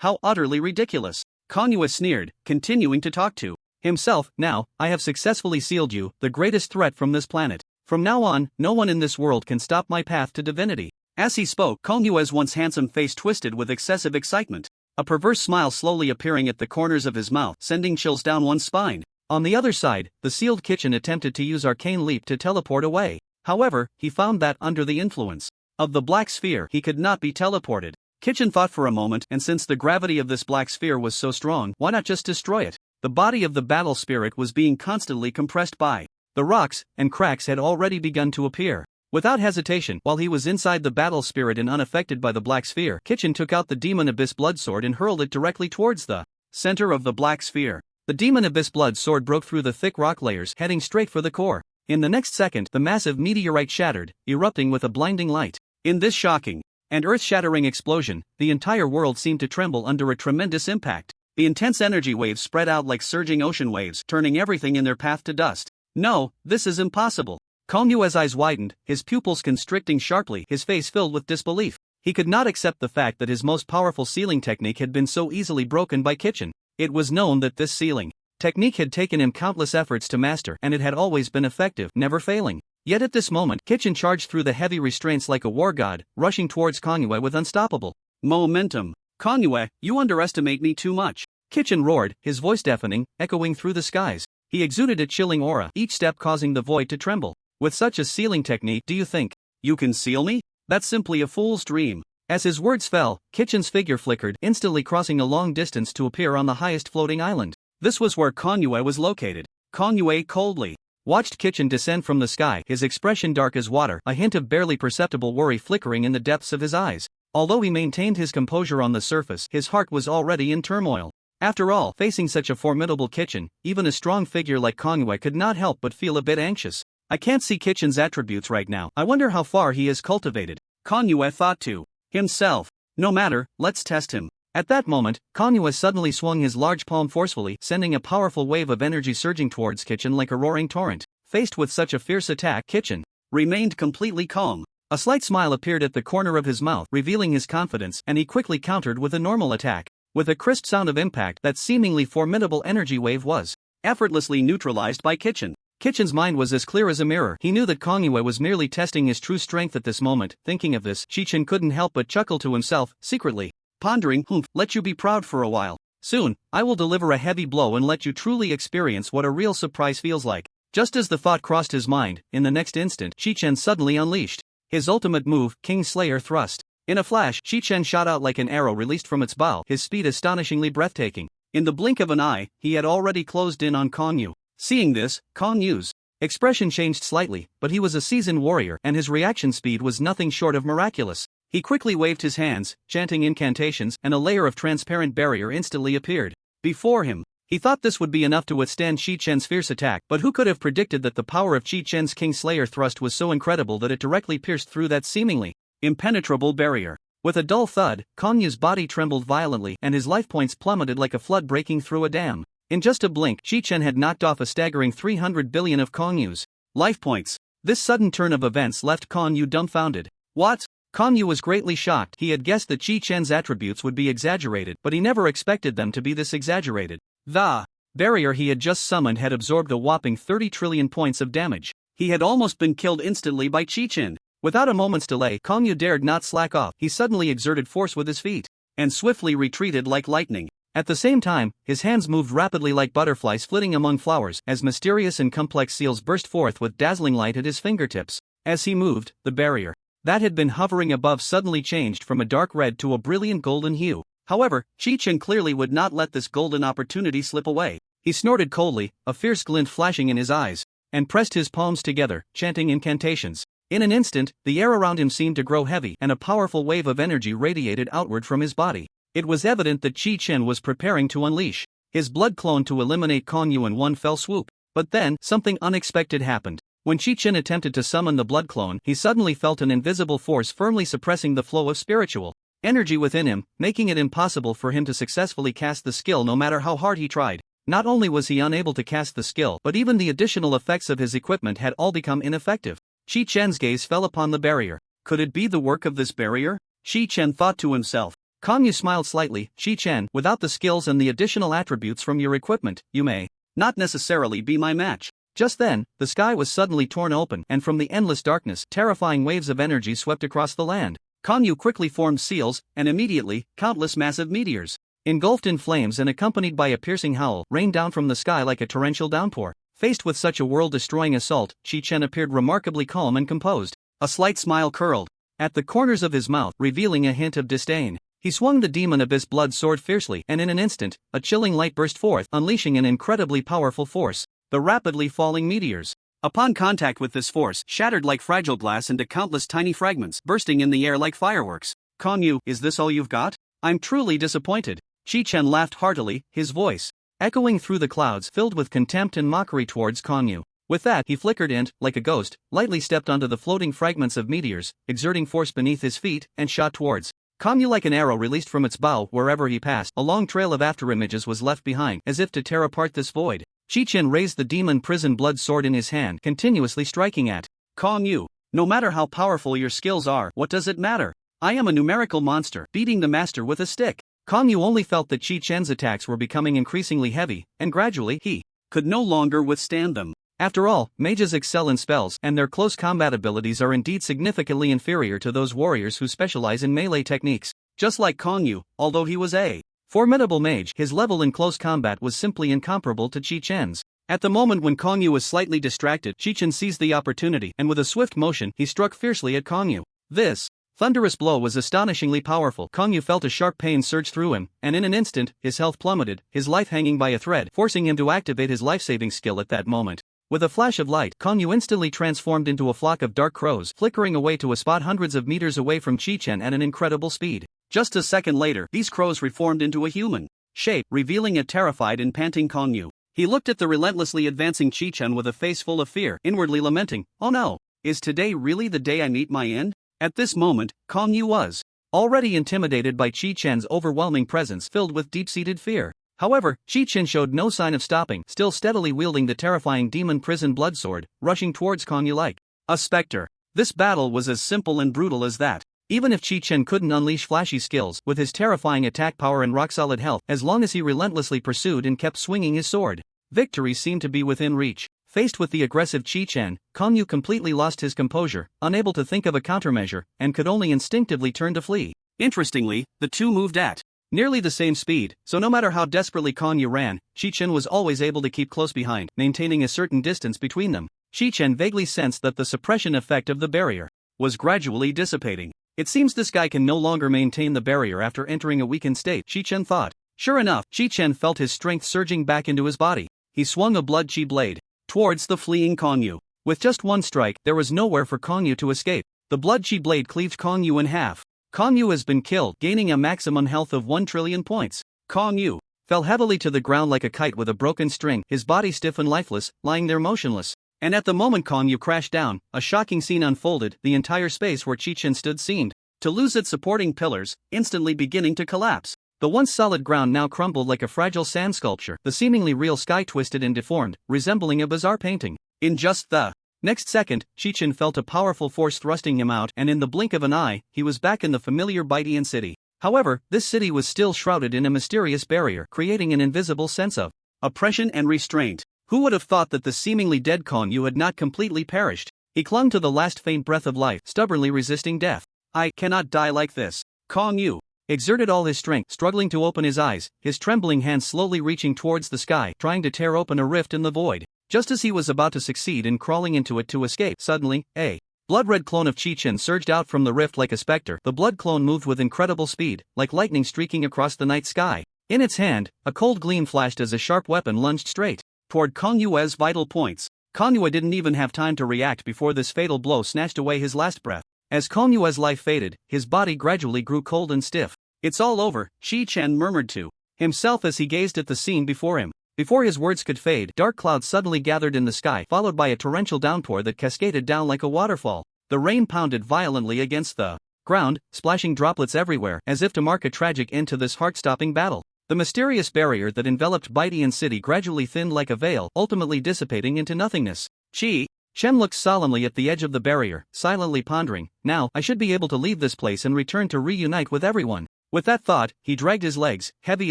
How utterly ridiculous. Kong Yu sneered, continuing to talk to himself. "Now, I have successfully sealed you, the greatest threat from this planet. From now on, no one in this world can stop my path to divinity." As he spoke, Kong Yu's once handsome face twisted with excessive excitement. a perverse smile slowly appearing at the corners of his mouth, sending chills down one's spine. On the other side, the sealed kitchen attempted to use arcane leap to teleport away. However, he found that under the influence of the black sphere, he could not be teleported. Kitchen thought for a moment, and since the gravity of this black sphere was so strong, why not just destroy it? The body of the battle spirit was being constantly compressed by the rocks, and cracks had already begun to appear. Without hesitation, while he was inside the battle spirit and unaffected by the black sphere, Kitchen took out the Demon Abyss Blood Sword and hurled it directly towards the center of the black sphere. The Demon Abyss Blood Sword broke through the thick rock layers, heading straight for the core. In the next second, the massive meteorite shattered, erupting with a blinding light. In this shocking and earth-shattering explosion, the entire world seemed to tremble under a tremendous impact. The intense energy waves spread out like surging ocean waves, turning everything in their path to dust. No, this is impossible. Kongnue's eyes widened, his pupils constricting sharply, his face filled with disbelief. He could not accept the fact that his most powerful sealing technique had been so easily broken by Kitchen. It was known that this sealing technique had taken him countless efforts to master, and it had always been effective, never failing. Yet at this moment, Kitchen charged through the heavy restraints like a war god, rushing towards Kongnue with unstoppable momentum. Kongnue, you underestimate me too much. Kitchen roared, his voice deafening, echoing through the skies. He exuded a chilling aura, each step causing the void to tremble. With such a sealing technique, do you think you can seal me? That's simply a fool's dream. As his words fell, Kitchen's figure flickered, instantly crossing a long distance to appear on the highest floating island. This was where Kongnue was located. Kongnue coldly watched Kitchen descend from the sky, his expression dark as water, a hint of barely perceptible worry flickering in the depths of his eyes. Although he maintained his composure on the surface, his heart was already in turmoil. After all, facing such a formidable Kitchen, even a strong figure like Kongnue could not help but feel a bit anxious. I can't see Kitchen's attributes right now. I wonder how far he is cultivated. Kongnue thought to himself. No matter, let's test him. At that moment, Kongnue suddenly swung his large palm forcefully, sending a powerful wave of energy surging towards Kitchen like a roaring torrent. Faced with such a fierce attack, Kitchen remained completely calm. A slight smile appeared at the corner of his mouth, revealing his confidence, and he quickly countered with a normal attack. With a crisp sound of impact, that seemingly formidable energy wave was effortlessly neutralized by Kitchen. Kitchen's mind was as clear as a mirror. He knew that Kongnue was merely testing his true strength at this moment. Thinking of this, Shichen couldn't help but chuckle to himself, secretly pondering, let you be proud for a while. Soon, I will deliver a heavy blow and let you truly experience what a real surprise feels like. Just as the thought crossed his mind, in the next instant, Shichen suddenly unleashed his ultimate move, King Slayer Thrust. In a flash, Shichen shot out like an arrow released from its bow, his speed astonishingly breathtaking. In the blink of an eye, he had already closed in on Kongnue. Seeing this, Kongnue's expression changed slightly, but he was a seasoned warrior and his reaction speed was nothing short of miraculous. He quickly waved his hands, chanting incantations, and a layer of transparent barrier instantly appeared before him. He thought this would be enough to withstand Shichen's fierce attack, but who could have predicted that the power of Shichen's King Slayer thrust was so incredible that it directly pierced through that seemingly impenetrable barrier. With a dull thud, Kongnue's body trembled violently and his life points plummeted like a flood breaking through a dam. In just a blink, Shichen had knocked off a staggering 300 billion of Kongnue's life points. This sudden turn of events left Kongnue dumbfounded. What? Kongnue was greatly shocked. He had guessed that Shichen's attributes would be exaggerated, but he never expected them to be this exaggerated. The barrier he had just summoned had absorbed a whopping 30 trillion points of damage. He had almost been killed instantly by Shichen. Without a moment's delay, Kongnue dared not slack off. He suddenly exerted force with his feet and swiftly retreated like lightning. At the same time, his hands moved rapidly like butterflies flitting among flowers as mysterious and complex seals burst forth with dazzling light at his fingertips. As he moved, the barrier that had been hovering above suddenly changed from a dark red to a brilliant golden hue. However, Shichen clearly would not let this golden opportunity slip away. He snorted coldly, a fierce glint flashing in his eyes, and pressed his palms together, chanting incantations. In an instant, the air around him seemed to grow heavy and a powerful wave of energy radiated outward from his body. It was evident that Shichen was preparing to unleash his blood clone to eliminate Kongnue in one fell swoop. But then, something unexpected happened. When Shichen attempted to summon the blood clone, he suddenly felt an invisible force firmly suppressing the flow of spiritual energy within him, making it impossible for him to successfully cast the skill no matter how hard he tried. Not only was he unable to cast the skill, but even the additional effects of his equipment had all become ineffective. Shichen's gaze fell upon the barrier. Could it be the work of this barrier? Shichen thought to himself. Kongnue smiled slightly. Shichen, without the skills and the additional attributes from your equipment, you may not necessarily be my match. Just then, the sky was suddenly torn open, and from the endless darkness, terrifying waves of energy swept across the land. Kongnue quickly formed seals, and immediately, countless massive meteors engulfed in flames and accompanied by a piercing howl, rained down from the sky like a torrential downpour. Faced with such a world-destroying assault, Chi-Chen appeared remarkably calm and composed. A slight smile curled at the corners of his mouth, revealing a hint of disdain. He swung the demon abyss blood sword fiercely, and in an instant, a chilling light burst forth, unleashing an incredibly powerful force. The rapidly falling meteors, upon contact with this force, shattered like fragile glass into countless tiny fragments, bursting in the air like fireworks. Kongyu, is this all you've got? I'm truly disappointed. Chi-Chen laughed heartily, his voice echoing through the clouds filled with contempt and mockery towards Kongyu. With that, he flickered and, like a ghost, lightly stepped onto the floating fragments of meteors, exerting force beneath his feet, and shot towards Kongyu like an arrow released from its bow. Wherever he passed, a long trail of afterimages was left behind, as if to tear apart this void. Chi-Chen raised the demon prison blood sword in his hand, continuously striking at Kongyu. No matter how powerful your skills are, what does it matter? I am a numerical monster, beating the master with a stick. Kongyu only felt that Chi-Chen's attacks were becoming increasingly heavy, and gradually, he could no longer withstand them. After all, mages excel in spells, and their close combat abilities are indeed significantly inferior to those warriors who specialize in melee techniques. Just like Kongyu, although he was a formidable mage, his level in close combat was simply incomparable to Chi-Chen's. At the moment when Kongyu was slightly distracted, Chi-Chen seized the opportunity, and with a swift motion, he struck fiercely at Kongyu. This thunderous blow was astonishingly powerful. Kongyu felt a sharp pain surge through him, and in an instant, his health plummeted, his life hanging by a thread, forcing him to activate his life-saving skill at that moment. With a flash of light, Kongyu instantly transformed into a flock of dark crows, flickering away to a spot hundreds of meters away from Chi-Chen at an incredible speed. Just a second later, these crows reformed into a human shape, revealing a terrified and panting Kongyu. He looked at the relentlessly advancing Chi-Chen with a face full of fear, inwardly lamenting, "Oh no, is today really the day I meet my end?" At this moment, Kongyu was already intimidated by Chi-Chen's overwhelming presence, filled with deep-seated fear. However, Chi-Chen showed no sign of stopping, still steadily wielding the terrifying demon prison blood sword, rushing towards Kongyu like a specter. This battle was as simple and brutal as that. Even if Chi-Chen couldn't unleash flashy skills, with his terrifying attack power and rock-solid health, as long as he relentlessly pursued and kept swinging his sword, victory seemed to be within reach. Faced with the aggressive Chi-Chen, Kongyu completely lost his composure, unable to think of a countermeasure, and could only instinctively turn to flee. Interestingly, the two moved at nearly the same speed, so no matter how desperately Kongyu ran, Chi-Chen was always able to keep close behind, maintaining a certain distance between them. Chi-Chen vaguely sensed that the suppression effect of the barrier was gradually dissipating. It seems this guy can no longer maintain the barrier after entering a weakened state, Chi-Chen thought. Sure enough, Chi-Chen felt his strength surging back into his body. He swung a blood chi blade towards the fleeing Kongyu. With just one strike, there was nowhere for Kongyu to escape. The blood chi blade cleaved Kongyu in half. Kongyu has been killed, gaining a maximum health of 1 trillion points. Kongyu fell heavily to the ground like a kite with a broken string, his body stiff and lifeless, lying there motionless. And at the moment Kongyu crashed down, a shocking scene unfolded. The entire space where Chi-Chen stood seemed to lose its supporting pillars, instantly beginning to collapse. The once solid ground now crumbled like a fragile sand sculpture, the seemingly real sky twisted and deformed, resembling a bizarre painting. In just the next second, Chi-Chen felt a powerful force thrusting him out, and in the blink of an eye, he was back in the familiar Baitian city. However, this city was still shrouded in a mysterious barrier, creating an invisible sense of oppression and restraint. Who would have thought that the seemingly dead Kongyu had not completely perished? He clung to the last faint breath of life, stubbornly resisting death. I cannot die like this. Kongyu exerted all his strength, struggling to open his eyes, his trembling hands slowly reaching towards the sky, trying to tear open a rift in the void. Just as he was about to succeed in crawling into it to escape, suddenly, a blood-red clone of Chi-Chen surged out from the rift like a specter. The blood clone moved with incredible speed, like lightning streaking across the night sky. In its hand, a cold gleam flashed as a sharp weapon lunged straight toward Kongyue's vital points. Kongyue didn't even have time to react before this fatal blow snatched away his last breath. As Kongyue's life faded, his body gradually grew cold and stiff. "It's all over," Chi-Chen murmured to himself as he gazed at the scene before him. Before his words could fade, dark clouds suddenly gathered in the sky, followed by a torrential downpour that cascaded down like a waterfall. The rain pounded violently against the ground, splashing droplets everywhere, as if to mark a tragic end to this heart-stopping battle. The mysterious barrier that enveloped Baitian City gradually thinned like a veil, ultimately dissipating into nothingness. Chen looked solemnly at the edge of the barrier, silently pondering, "Now, I should be able to leave this place and return to reunite with everyone." With that thought, he dragged his legs, heavy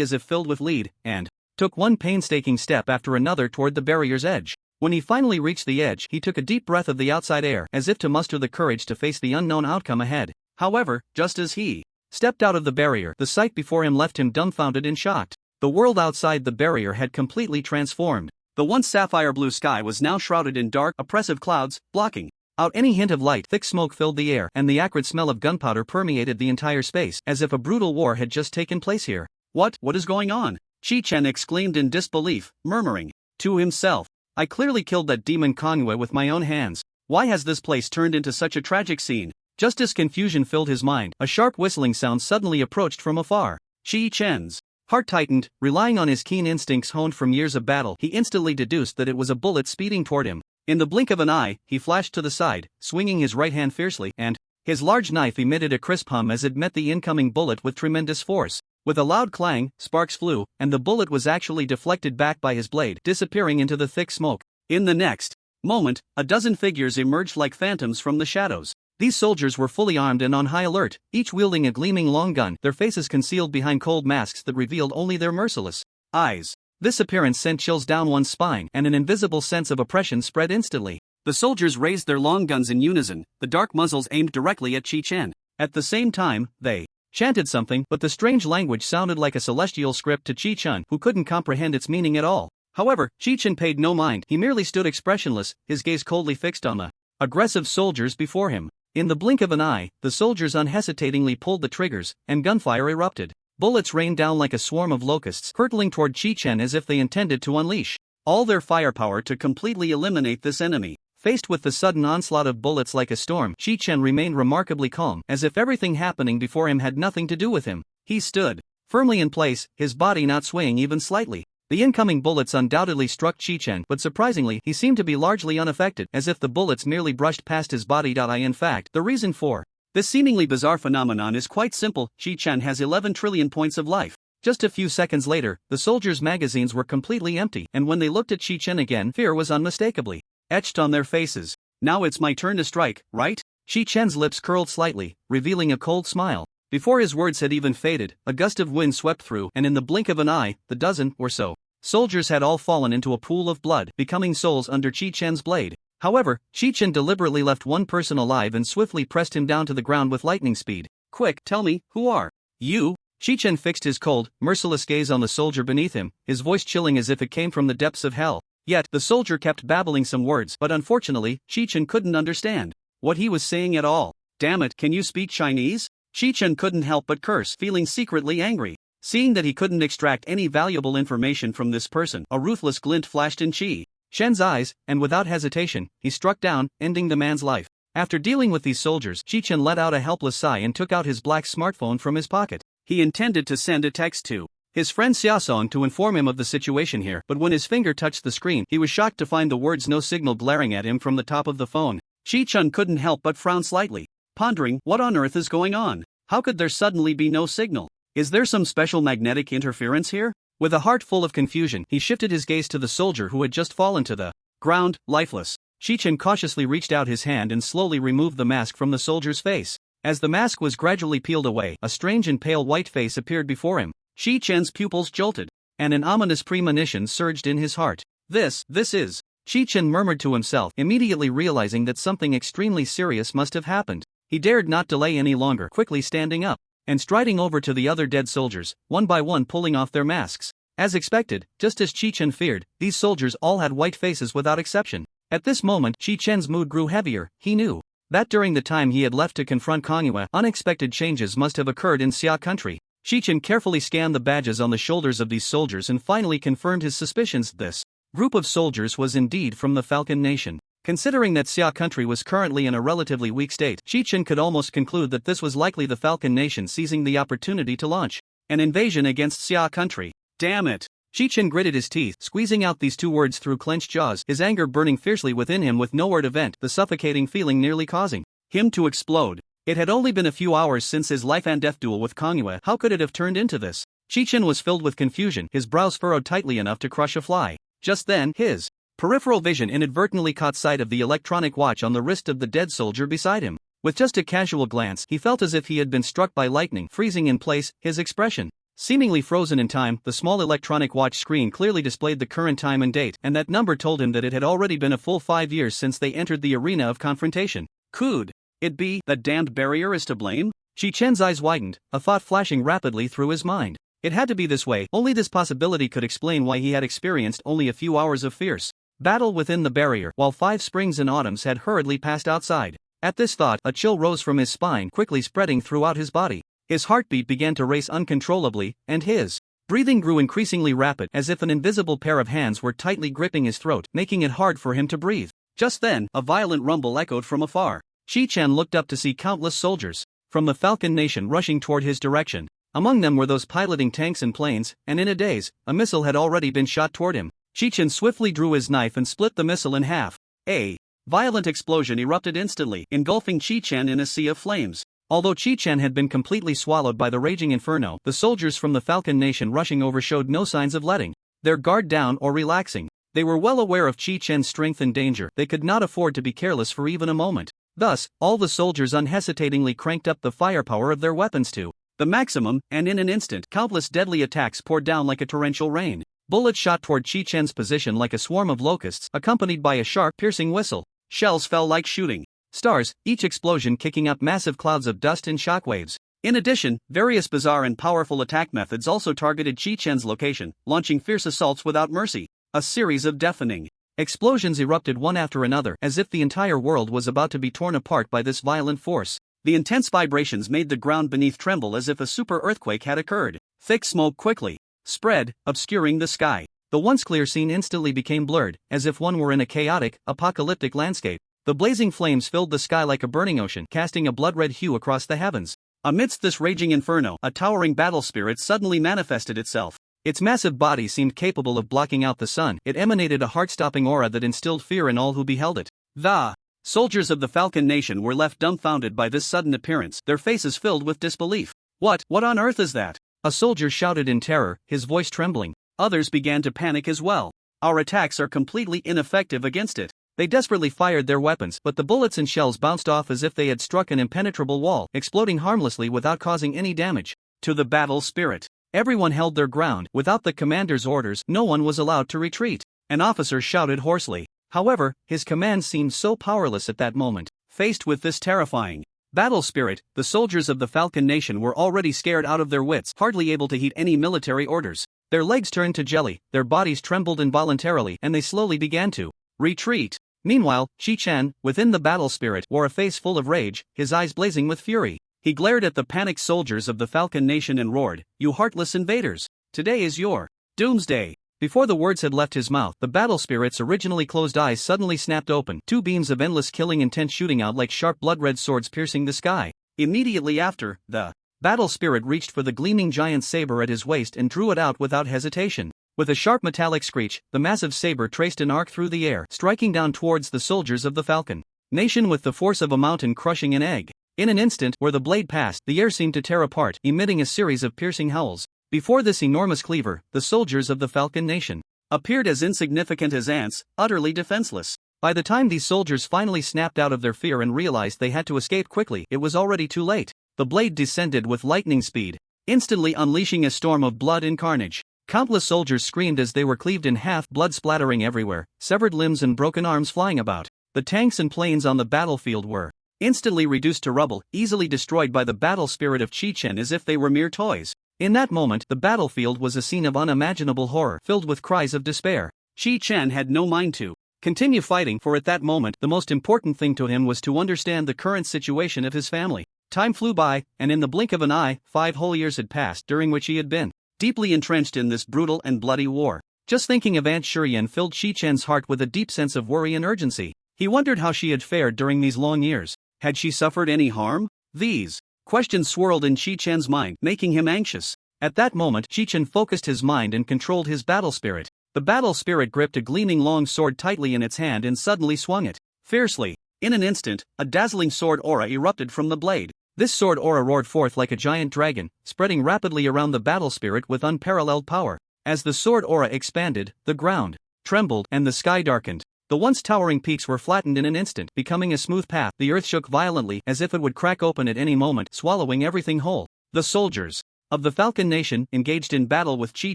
as if filled with lead, and took one painstaking step after another toward the barrier's edge. When he finally reached the edge, he took a deep breath of the outside air, as if to muster the courage to face the unknown outcome ahead. However, just as he stepped out of the barrier. The sight before him left him dumbfounded and shocked. The world outside the barrier had completely transformed. The once sapphire blue sky was now shrouded in dark, oppressive clouds, blocking out any hint of light. Thick smoke filled the air, and the acrid smell of gunpowder permeated the entire space, as if a brutal war had just taken place here. What is going on? Chi-Chen exclaimed in disbelief, murmuring to himself, I clearly killed that demon Konghua with my own hands. Why has this place turned into such a tragic scene? Just as confusion filled his mind, a sharp whistling sound suddenly approached from afar. Chi-Chen's heart tightened. Relying on his keen instincts honed from years of battle, he instantly deduced that it was a bullet speeding toward him. In the blink of an eye, he flashed to the side, swinging his right hand fiercely, and his large knife emitted a crisp hum as it met the incoming bullet with tremendous force. With a loud clang, sparks flew, and the bullet was actually deflected back by his blade, disappearing into the thick smoke. In the next moment, a dozen figures emerged like phantoms from the shadows. These soldiers were fully armed and on high alert, each wielding a gleaming long gun, their faces concealed behind cold masks that revealed only their merciless eyes. This appearance sent chills down one's spine, and an invisible sense of oppression spread instantly. The soldiers raised their long guns in unison, the dark muzzles aimed directly at Chi-Chen. At the same time, they chanted something, but the strange language sounded like a celestial script to Chi-Chen, who couldn't comprehend its meaning at all. However, Chi-Chen paid no mind. He merely stood expressionless, his gaze coldly fixed on the aggressive soldiers before him. In the blink of an eye, the soldiers unhesitatingly pulled the triggers, and gunfire erupted. Bullets rained down like a swarm of locusts, hurtling toward Chi-Chen as if they intended to unleash all their firepower to completely eliminate this enemy. Faced with the sudden onslaught of bullets like a storm, Chi-Chen remained remarkably calm, as if everything happening before him had nothing to do with him. He stood firmly in place, his body not swaying even slightly. The incoming bullets undoubtedly struck Chi-Chen, but surprisingly, he seemed to be largely unaffected, as if the bullets merely brushed past his body. In fact, the reason for this seemingly bizarre phenomenon is quite simple. Chi-Chen has 11 trillion points of life. Just a few seconds later, the soldiers' magazines were completely empty, and when they looked at Chi-Chen again, fear was unmistakably etched on their faces. Now it's my turn to strike, right? Chi-Chen's lips curled slightly, revealing a cold smile. Before his words had even faded, a gust of wind swept through, and in the blink of an eye, the dozen or so soldiers had all fallen into a pool of blood, becoming souls under Chi-Chen's blade. However, Chi-Chen deliberately left one person alive and swiftly pressed him down to the ground with lightning speed. Quick, tell me, who are you? Chi-Chen fixed his cold, merciless gaze on the soldier beneath him, his voice chilling as if it came from the depths of hell. Yet, the soldier kept babbling some words, but unfortunately, Chi-Chen couldn't understand what he was saying at all. Damn it, can you speak Chinese? Chi-Chen couldn't help but curse, feeling secretly angry. Seeing that he couldn't extract any valuable information from this person, a ruthless glint flashed in Chi-Chen's eyes, and without hesitation, he struck down, ending the man's life. After dealing with these soldiers, Chi-Chen let out a helpless sigh and took out his black smartphone from his pocket. He intended to send a text to his friend Xiaosong to inform him of the situation here, but when his finger touched the screen, he was shocked to find the words "no signal" glaring at him from the top of the phone. Chi-Chen couldn't help but frown slightly, pondering, what on earth is going on? How could there suddenly be no signal? Is there some special magnetic interference here? With a heart full of confusion, he shifted his gaze to the soldier who had just fallen to the ground, lifeless. Chi-Chen cautiously reached out his hand and slowly removed the mask from the soldier's face. As the mask was gradually peeled away, a strange and pale white face appeared before him. Chi-Chen's pupils jolted, and an ominous premonition surged in his heart. This is. Chi-Chen murmured to himself, immediately realizing that something extremely serious must have happened. He dared not delay any longer, quickly standing up and striding over to the other dead soldiers, one by one pulling off their masks. As expected, just as Chi-Chen feared, these soldiers all had white faces without exception. At this moment, Chi-Chen's mood grew heavier. He knew that during the time he had left to confront Konghua, unexpected changes must have occurred in Xia country. Chi-Chen carefully scanned the badges on the shoulders of these soldiers and finally confirmed his suspicions. This group of soldiers was indeed from the Falcon Nation. Considering that Xia country was currently in a relatively weak state, Chi-Chen could almost conclude that this was likely the Falcon Nation seizing the opportunity to launch an invasion against Xia country. Damn it! Chi-Chen gritted his teeth, squeezing out these two words through clenched jaws, his anger burning fiercely within him with nowhere to vent, the suffocating feeling nearly causing him to explode. It had only been a few hours since his life and death duel with Konghua. How could it have turned into this? Chi-Chen was filled with confusion, his brows furrowed tightly enough to crush a fly. Just then, his peripheral vision inadvertently caught sight of the electronic watch on the wrist of the dead soldier beside him. With just a casual glance, he felt as if he had been struck by lightning, freezing in place, his expression seemingly frozen in time. The small electronic watch screen clearly displayed the current time and date, and that number told him that it had already been a full 5 years since they entered the arena of confrontation. Could it be that damned barrier is to blame? Shi Chen's eyes widened, a thought flashing rapidly through his mind. It had to be this way, only this possibility could explain why he had experienced only a few hours of fierce battle within the barrier, while 5 springs and autumns had hurriedly passed outside. At this thought, a chill rose from his spine, quickly spreading throughout his body. His heartbeat began to race uncontrollably, and his breathing grew increasingly rapid, as if an invisible pair of hands were tightly gripping his throat, making it hard for him to breathe. Just then, a violent rumble echoed from afar. Shi Chen looked up to see countless soldiers from the Falcon Nation rushing toward his direction. Among them were those piloting tanks and planes, and in a daze, a missile had already been shot toward him. Shi Chen swiftly drew his knife and split the missile in half. A violent explosion erupted instantly, engulfing Shi Chen in a sea of flames. Although Shi Chen had been completely swallowed by the raging inferno, the soldiers from the Falcon Nation rushing over showed no signs of letting their guard down or relaxing. They were well aware of Shi Chen's strength and danger. They could not afford to be careless for even a moment. Thus, all the soldiers unhesitatingly cranked up the firepower of their weapons to the maximum, and in an instant, countless deadly attacks poured down like a torrential rain. Bullets shot toward Shi Chen's position like a swarm of locusts, accompanied by a sharp, piercing whistle. Shells fell like shooting stars, each explosion kicking up massive clouds of dust and shockwaves. In addition, various bizarre and powerful attack methods also targeted Shi Chen's location, launching fierce assaults without mercy. A series of deafening explosions erupted one after another, as if the entire world was about to be torn apart by this violent force. The intense vibrations made the ground beneath tremble as if a super earthquake had occurred. Thick smoke quickly spread, obscuring the sky. The once clear scene instantly became blurred, as if one were in a chaotic, apocalyptic landscape. The blazing flames filled the sky like a burning ocean, casting a blood-red hue across the heavens. Amidst this raging inferno, a towering battle spirit suddenly manifested itself. Its massive body seemed capable of blocking out the sun. It emanated a heart-stopping aura that instilled fear in all who beheld it. The soldiers of the Falcon Nation were left dumbfounded by this sudden appearance, their faces filled with disbelief. What on earth is that? A soldier shouted in terror, his voice trembling. Others began to panic as well. Our attacks are completely ineffective against it. They desperately fired their weapons, but the bullets and shells bounced off as if they had struck an impenetrable wall, exploding harmlessly without causing any damage. To the battle spirit, everyone held their ground. Without the commander's orders, no one was allowed to retreat. An officer shouted hoarsely. However, his command seemed so powerless at that moment. Faced with this terrifying battle spirit, the soldiers of the Falcon Nation were already scared out of their wits, hardly able to heed any military orders. Their legs turned to jelly, their bodies trembled involuntarily, and they slowly began to retreat. Meanwhile, Shi Chen, within the battle spirit, wore a face full of rage, his eyes blazing with fury. He glared at the panicked soldiers of the Falcon Nation and roared, "You heartless invaders! Today is your doomsday!" Before the words had left his mouth, the battle spirit's originally closed eyes suddenly snapped open, 2 beams of endless killing intent shooting out like sharp blood-red swords piercing the sky. Immediately after, the battle spirit reached for the gleaming giant saber at his waist and drew it out without hesitation. With a sharp metallic screech, the massive saber traced an arc through the air, striking down towards the soldiers of the Falcon Nation with the force of a mountain crushing an egg. In an instant, where the blade passed, the air seemed to tear apart, emitting a series of piercing howls. Before this enormous cleaver, the soldiers of the Falcon Nation appeared as insignificant as ants, utterly defenseless. By the time these soldiers finally snapped out of their fear and realized they had to escape quickly, it was already too late. The blade descended with lightning speed, instantly unleashing a storm of blood and carnage. Countless soldiers screamed as they were cleaved in half, blood splattering everywhere, severed limbs and broken arms flying about. The tanks and planes on the battlefield were instantly reduced to rubble, easily destroyed by the battle spirit of Shi Chen as if they were mere toys. In that moment, the battlefield was a scene of unimaginable horror, filled with cries of despair. Shi Chen had no mind to continue fighting, for at that moment, the most important thing to him was to understand the current situation of his family. Time flew by, and in the blink of an eye, 5 whole years had passed, during which he had been deeply entrenched in this brutal and bloody war. Just thinking of Aunt Shurian filled Shi Chen's heart with a deep sense of worry and urgency. He wondered how she had fared during these long years. Had she suffered any harm? These questions swirled in Shi Chen's mind, making him anxious. At that moment, Shi Chen focused his mind and controlled his battle spirit. The battle spirit gripped a gleaming long sword tightly in its hand and suddenly swung it fiercely. In an instant, a dazzling sword aura erupted from the blade. This sword aura roared forth like a giant dragon, spreading rapidly around the battle spirit with unparalleled power. As the sword aura expanded, the ground trembled and the sky darkened. The once towering peaks were flattened in an instant, becoming a smooth path. The earth shook violently as if it would crack open at any moment, swallowing everything whole. The soldiers of the Falcon Nation, engaged in battle with Shi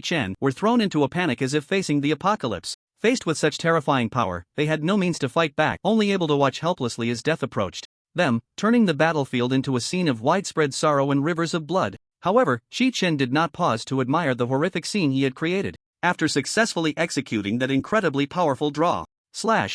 Chen, were thrown into a panic as if facing the apocalypse. Faced with such terrifying power, they had no means to fight back, only able to watch helplessly as death approached. them, turning the battlefield into a scene of widespread sorrow and rivers of blood. However, Chi Chen did not pause to admire the horrific scene he had created. After successfully executing that incredibly powerful draw,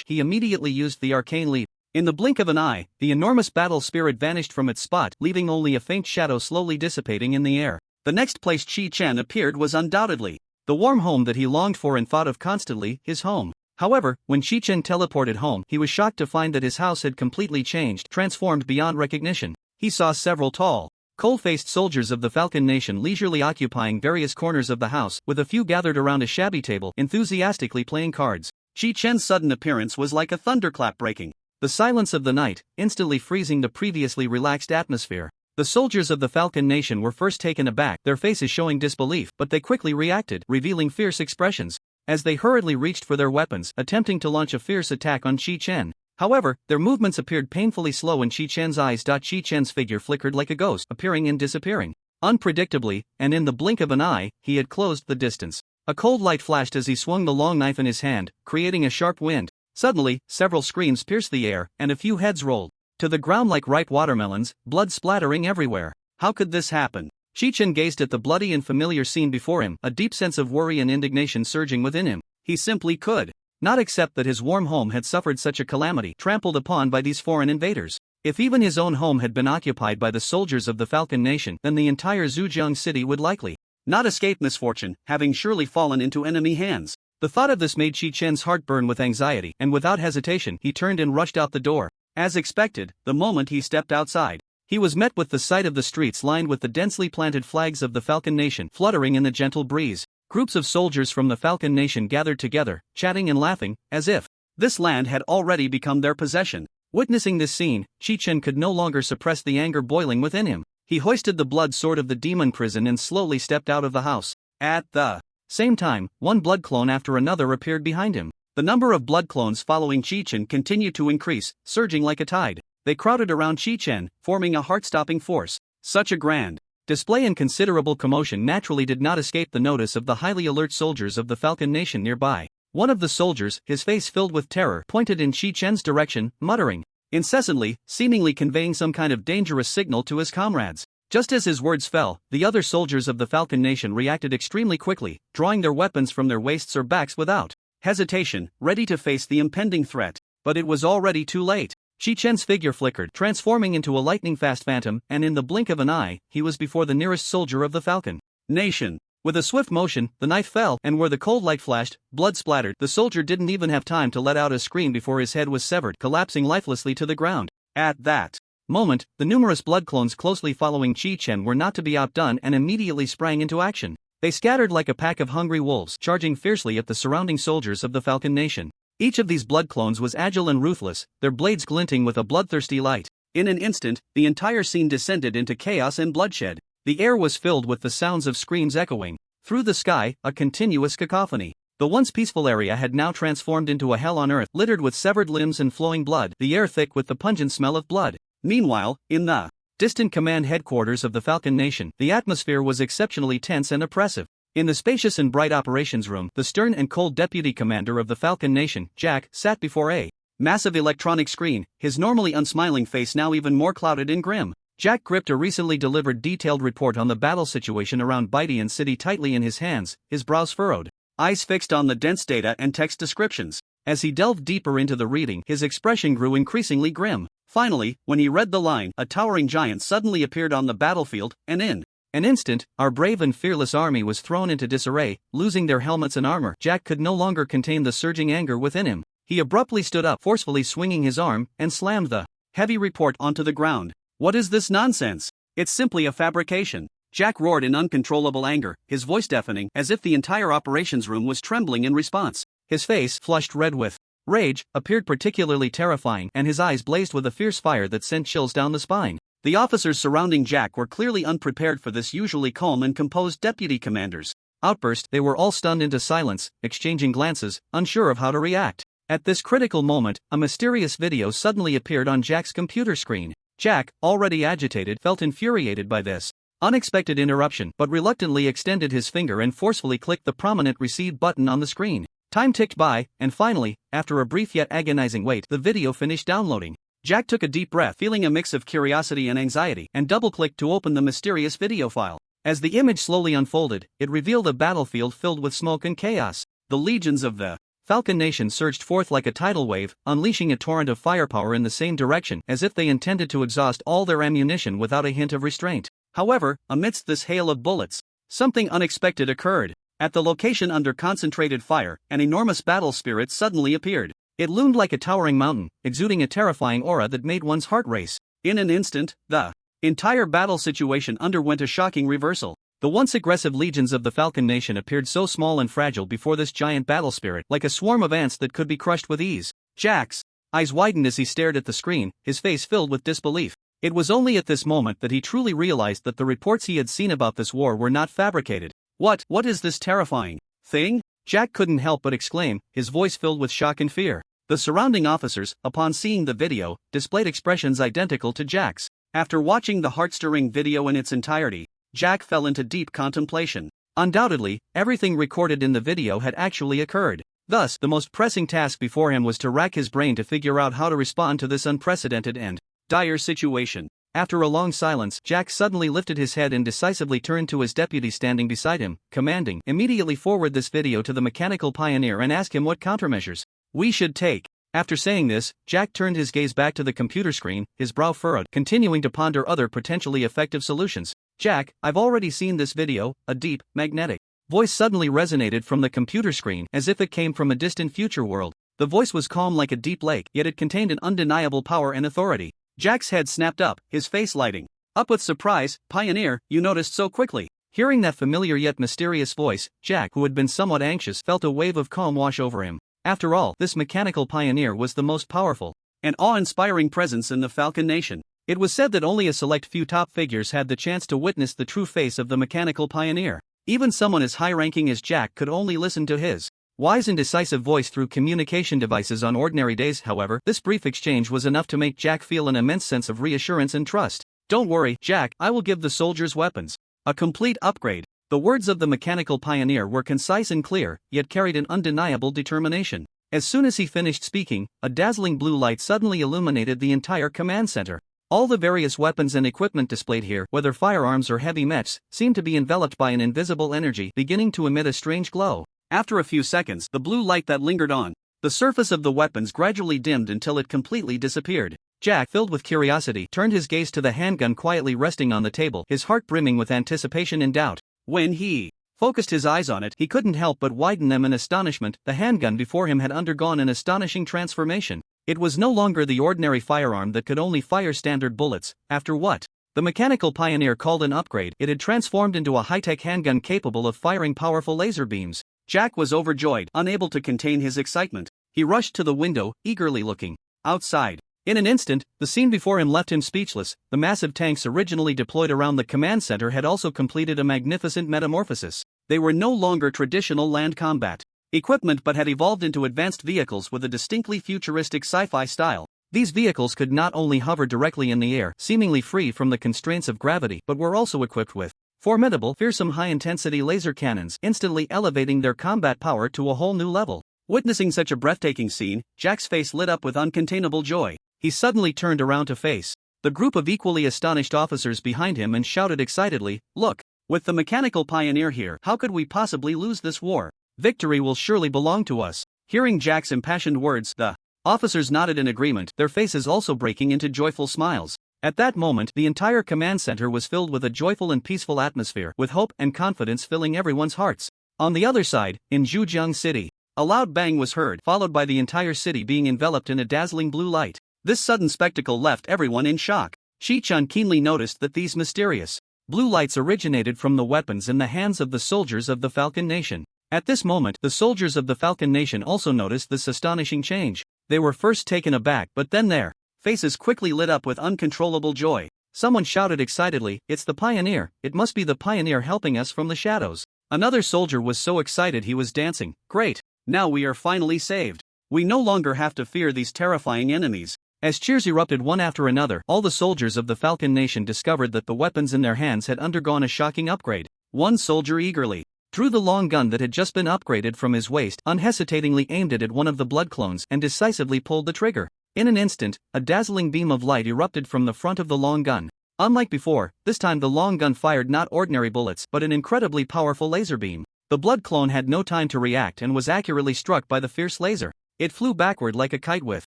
he immediately used the arcane leap. In the blink of an eye, the enormous battle spirit vanished from its spot, leaving only a faint shadow slowly dissipating in the air. The next place Chi Chen appeared was undoubtedly the warm home that he longed for and thought of constantly, his home. However, when Chi Chen teleported home, he was shocked to find that his house had completely changed, transformed beyond recognition. He saw several tall, cold-faced soldiers of the Falcon Nation leisurely occupying various corners of the house, with a few gathered around a shabby table, enthusiastically playing cards. Chi Chen's sudden appearance was like a thunderclap breaking the silence of the night, instantly freezing the previously relaxed atmosphere. The soldiers of the Falcon Nation were first taken aback, their faces showing disbelief, but they quickly reacted, revealing fierce expressions, as they hurriedly reached for their weapons, attempting to launch a fierce attack on Chi Chen. However, their movements appeared painfully slow in Chi Chen's eyes. Chi Chen's figure flickered like a ghost, appearing and disappearing. Unpredictably, and in the blink of an eye, he had closed the distance. A cold light flashed as he swung the long knife in his hand, creating a sharp wind. Suddenly, several screams pierced the air, and a few heads rolled to the ground like ripe watermelons, blood splattering everywhere. How could this happen? Chi Chen gazed at the bloody and familiar scene before him, a deep sense of worry and indignation surging within him. He simply could not accept that his warm home had suffered such a calamity, trampled upon by these foreign invaders. If even his own home had been occupied by the soldiers of the Falcon Nation, then the entire Zhujiang city would likely not escape misfortune, having surely fallen into enemy hands. The thought of this made Chi Chen's heart burn with anxiety, and without hesitation he turned and rushed out the door. As expected, the moment he stepped outside, he was met with the sight of the streets lined with the densely planted flags of the Falcon Nation fluttering in the gentle breeze. Groups of soldiers from the Falcon Nation gathered together, chatting and laughing, as if this land had already become their possession. Witnessing this scene, Chi Chen could no longer suppress the anger boiling within him. He hoisted the blood sword of the demon prison and slowly stepped out of the house. At the same time, one blood clone after another appeared behind him. The number of blood clones following Chi Chen continued to increase, surging like a tide. They crowded around Chi Chen, forming a heart-stopping force. Such a grand display and considerable commotion naturally did not escape the notice of the highly alert soldiers of the Falcon Nation nearby. One of the soldiers, his face filled with terror, pointed in Chi Chen's direction, muttering incessantly, seemingly conveying some kind of dangerous signal to his comrades. Just as his words fell, the other soldiers of the Falcon Nation reacted extremely quickly, drawing their weapons from their waists or backs without hesitation, ready to face the impending threat. But it was already too late. Chi Chen's figure flickered, transforming into a lightning-fast phantom, and in the blink of an eye, he was before the nearest soldier of the Falcon Nation. With a swift motion, the knife fell, and where the cold light flashed, blood splattered. The soldier didn't even have time to let out a scream before his head was severed, collapsing lifelessly to the ground. At that moment, the numerous blood clones closely following Chi Chen were not to be outdone and immediately sprang into action. They scattered like a pack of hungry wolves, charging fiercely at the surrounding soldiers of the Falcon Nation. Each of these blood clones was agile and ruthless, their blades glinting with a bloodthirsty light. In an instant, the entire scene descended into chaos and bloodshed. The air was filled with the sounds of screams echoing through the sky, a continuous cacophony. The once peaceful area had now transformed into a hell on earth, littered with severed limbs and flowing blood, the air thick with the pungent smell of blood. Meanwhile, in the distant command headquarters of the Falcon Nation, the atmosphere was exceptionally tense and oppressive. In the spacious and bright operations room, the stern and cold deputy commander of the Falcon Nation, Jack, sat before a massive electronic screen, his normally unsmiling face now even more clouded and grim. Jack gripped a recently delivered detailed report on the battle situation around Baidian City tightly in his hands, his brows furrowed, eyes fixed on the dense data and text descriptions. As he delved deeper into the reading, his expression grew increasingly grim. Finally, when he read the line, a towering giant suddenly appeared on the battlefield, and in an instant, our brave and fearless army was thrown into disarray, losing their helmets and armor. Jack could no longer contain the surging anger within him. He abruptly stood up, forcefully swinging his arm, and slammed the heavy report onto the ground. What is this nonsense? It's simply a fabrication. Jack roared in uncontrollable anger, his voice deafening, as if the entire operations room was trembling in response. His face, flushed red with rage, appeared particularly terrifying, and his eyes blazed with a fierce fire that sent chills down the spine. The officers surrounding Jack were clearly unprepared for this usually calm and composed deputy commander's outburst. They were all stunned into silence, exchanging glances, unsure of how to react. At this critical moment, a mysterious video suddenly appeared on Jack's computer screen. Jack, already agitated, felt infuriated by this unexpected interruption, but reluctantly extended his finger and forcefully clicked the prominent receive button on the screen. Time ticked by, and finally, after a brief yet agonizing wait, the video finished downloading. Jack took a deep breath, feeling a mix of curiosity and anxiety, and double-clicked to open the mysterious video file. As the image slowly unfolded, it revealed a battlefield filled with smoke and chaos. The legions of the Falcon Nation surged forth like a tidal wave, unleashing a torrent of firepower in the same direction as if they intended to exhaust all their ammunition without a hint of restraint. However, amidst this hail of bullets, something unexpected occurred. At the location under concentrated fire, an enormous battle spirit suddenly appeared. It loomed like a towering mountain, exuding a terrifying aura that made one's heart race. In an instant, the entire battle situation underwent a shocking reversal. The once aggressive legions of the Falcon Nation appeared so small and fragile before this giant battle spirit, like a swarm of ants that could be crushed with ease. Jack's eyes widened as he stared at the screen, his face filled with disbelief. It was only at this moment that he truly realized that the reports he had seen about this war were not fabricated. What is this terrifying thing? Jack couldn't help but exclaim, his voice filled with shock and fear. The surrounding officers, upon seeing the video, displayed expressions identical to Jack's. After watching the heart-stirring video in its entirety, Jack fell into deep contemplation. Undoubtedly, everything recorded in the video had actually occurred. Thus, the most pressing task before him was to rack his brain to figure out how to respond to this unprecedented and dire situation. After a long silence, Jack suddenly lifted his head and decisively turned to his deputy standing beside him, commanding, "Immediately forward this video to the mechanical pioneer and ask him what countermeasures we should take." After saying this, Jack turned his gaze back to the computer screen, his brow furrowed, continuing to ponder other potentially effective solutions. "Jack, I've already seen this video," a deep, magnetic voice suddenly resonated from the computer screen as if it came from a distant future world. The voice was calm like a deep lake, yet it contained an undeniable power and authority. Jack's head snapped up, his face lighting up with surprise. "Pioneer, you noticed so quickly." Hearing that familiar yet mysterious voice, Jack, who had been somewhat anxious, felt a wave of calm wash over him. After all, this mechanical pioneer was the most powerful and awe-inspiring presence in the Falcon Nation. It was said that only a select few top figures had the chance to witness the true face of the mechanical pioneer. Even someone as high-ranking as Jack could only listen to his wise and decisive voice through communication devices on ordinary days. However, this brief exchange was enough to make Jack feel an immense sense of reassurance and trust. "Don't worry, Jack, I will give the soldiers weapons. A complete upgrade." The words of the mechanical pioneer were concise and clear, yet carried an undeniable determination. As soon as he finished speaking, a dazzling blue light suddenly illuminated the entire command center. All the various weapons and equipment displayed here, whether firearms or heavy mechs, seemed to be enveloped by an invisible energy beginning to emit a strange glow. After a few seconds, the blue light that lingered on the surface of the weapons gradually dimmed until it completely disappeared. Jack, filled with curiosity, turned his gaze to the handgun quietly resting on the table, his heart brimming with anticipation and doubt. When he focused his eyes on it, he couldn't help but widen them in astonishment. The handgun before him had undergone an astonishing transformation. It was no longer the ordinary firearm that could only fire standard bullets. After what the mechanical pioneer called an upgrade, it had transformed into a high-tech handgun capable of firing powerful laser beams. Jack was overjoyed, unable to contain his excitement. He rushed to the window, eagerly looking outside. In an instant, the scene before him left him speechless. The massive tanks originally deployed around the command center had also completed a magnificent metamorphosis. They were no longer traditional land combat equipment but had evolved into advanced vehicles with a distinctly futuristic sci-fi style. These vehicles could not only hover directly in the air, seemingly free from the constraints of gravity, but were also equipped with formidable, fearsome high-intensity laser cannons, instantly elevating their combat power to a whole new level. Witnessing such a breathtaking scene, Jack's face lit up with uncontainable joy. He suddenly turned around to face the group of equally astonished officers behind him and shouted excitedly, "Look! With the mechanical pioneer here, how could we possibly lose this war? Victory will surely belong to us." Hearing Jack's impassioned words, the officers nodded in agreement, their faces also breaking into joyful smiles. At that moment, the entire command center was filled with a joyful and peaceful atmosphere, with hope and confidence filling everyone's hearts. On the other side, in Zhujiang City, a loud bang was heard, followed by the entire city being enveloped in a dazzling blue light. This sudden spectacle left everyone in shock. Shi-chan keenly noticed that these mysterious blue lights originated from the weapons in the hands of the soldiers of the Falcon Nation. At this moment, the soldiers of the Falcon Nation also noticed this astonishing change. They were first taken aback, but then their faces quickly lit up with uncontrollable joy. Someone shouted excitedly, "It's the pioneer! It must be the pioneer helping us from the shadows." Another soldier was so excited he was dancing. "Great! Now we are finally saved. We no longer have to fear these terrifying enemies." As cheers erupted one after another, all the soldiers of the Falcon Nation discovered that the weapons in their hands had undergone a shocking upgrade. One soldier eagerly drew the long gun that had just been upgraded from his waist, unhesitatingly aimed it at one of the blood clones, and decisively pulled the trigger. In an instant, a dazzling beam of light erupted from the front of the long gun. Unlike before, this time the long gun fired not ordinary bullets but an incredibly powerful laser beam. The blood clone had no time to react and was accurately struck by the fierce laser. It flew backward like a kite with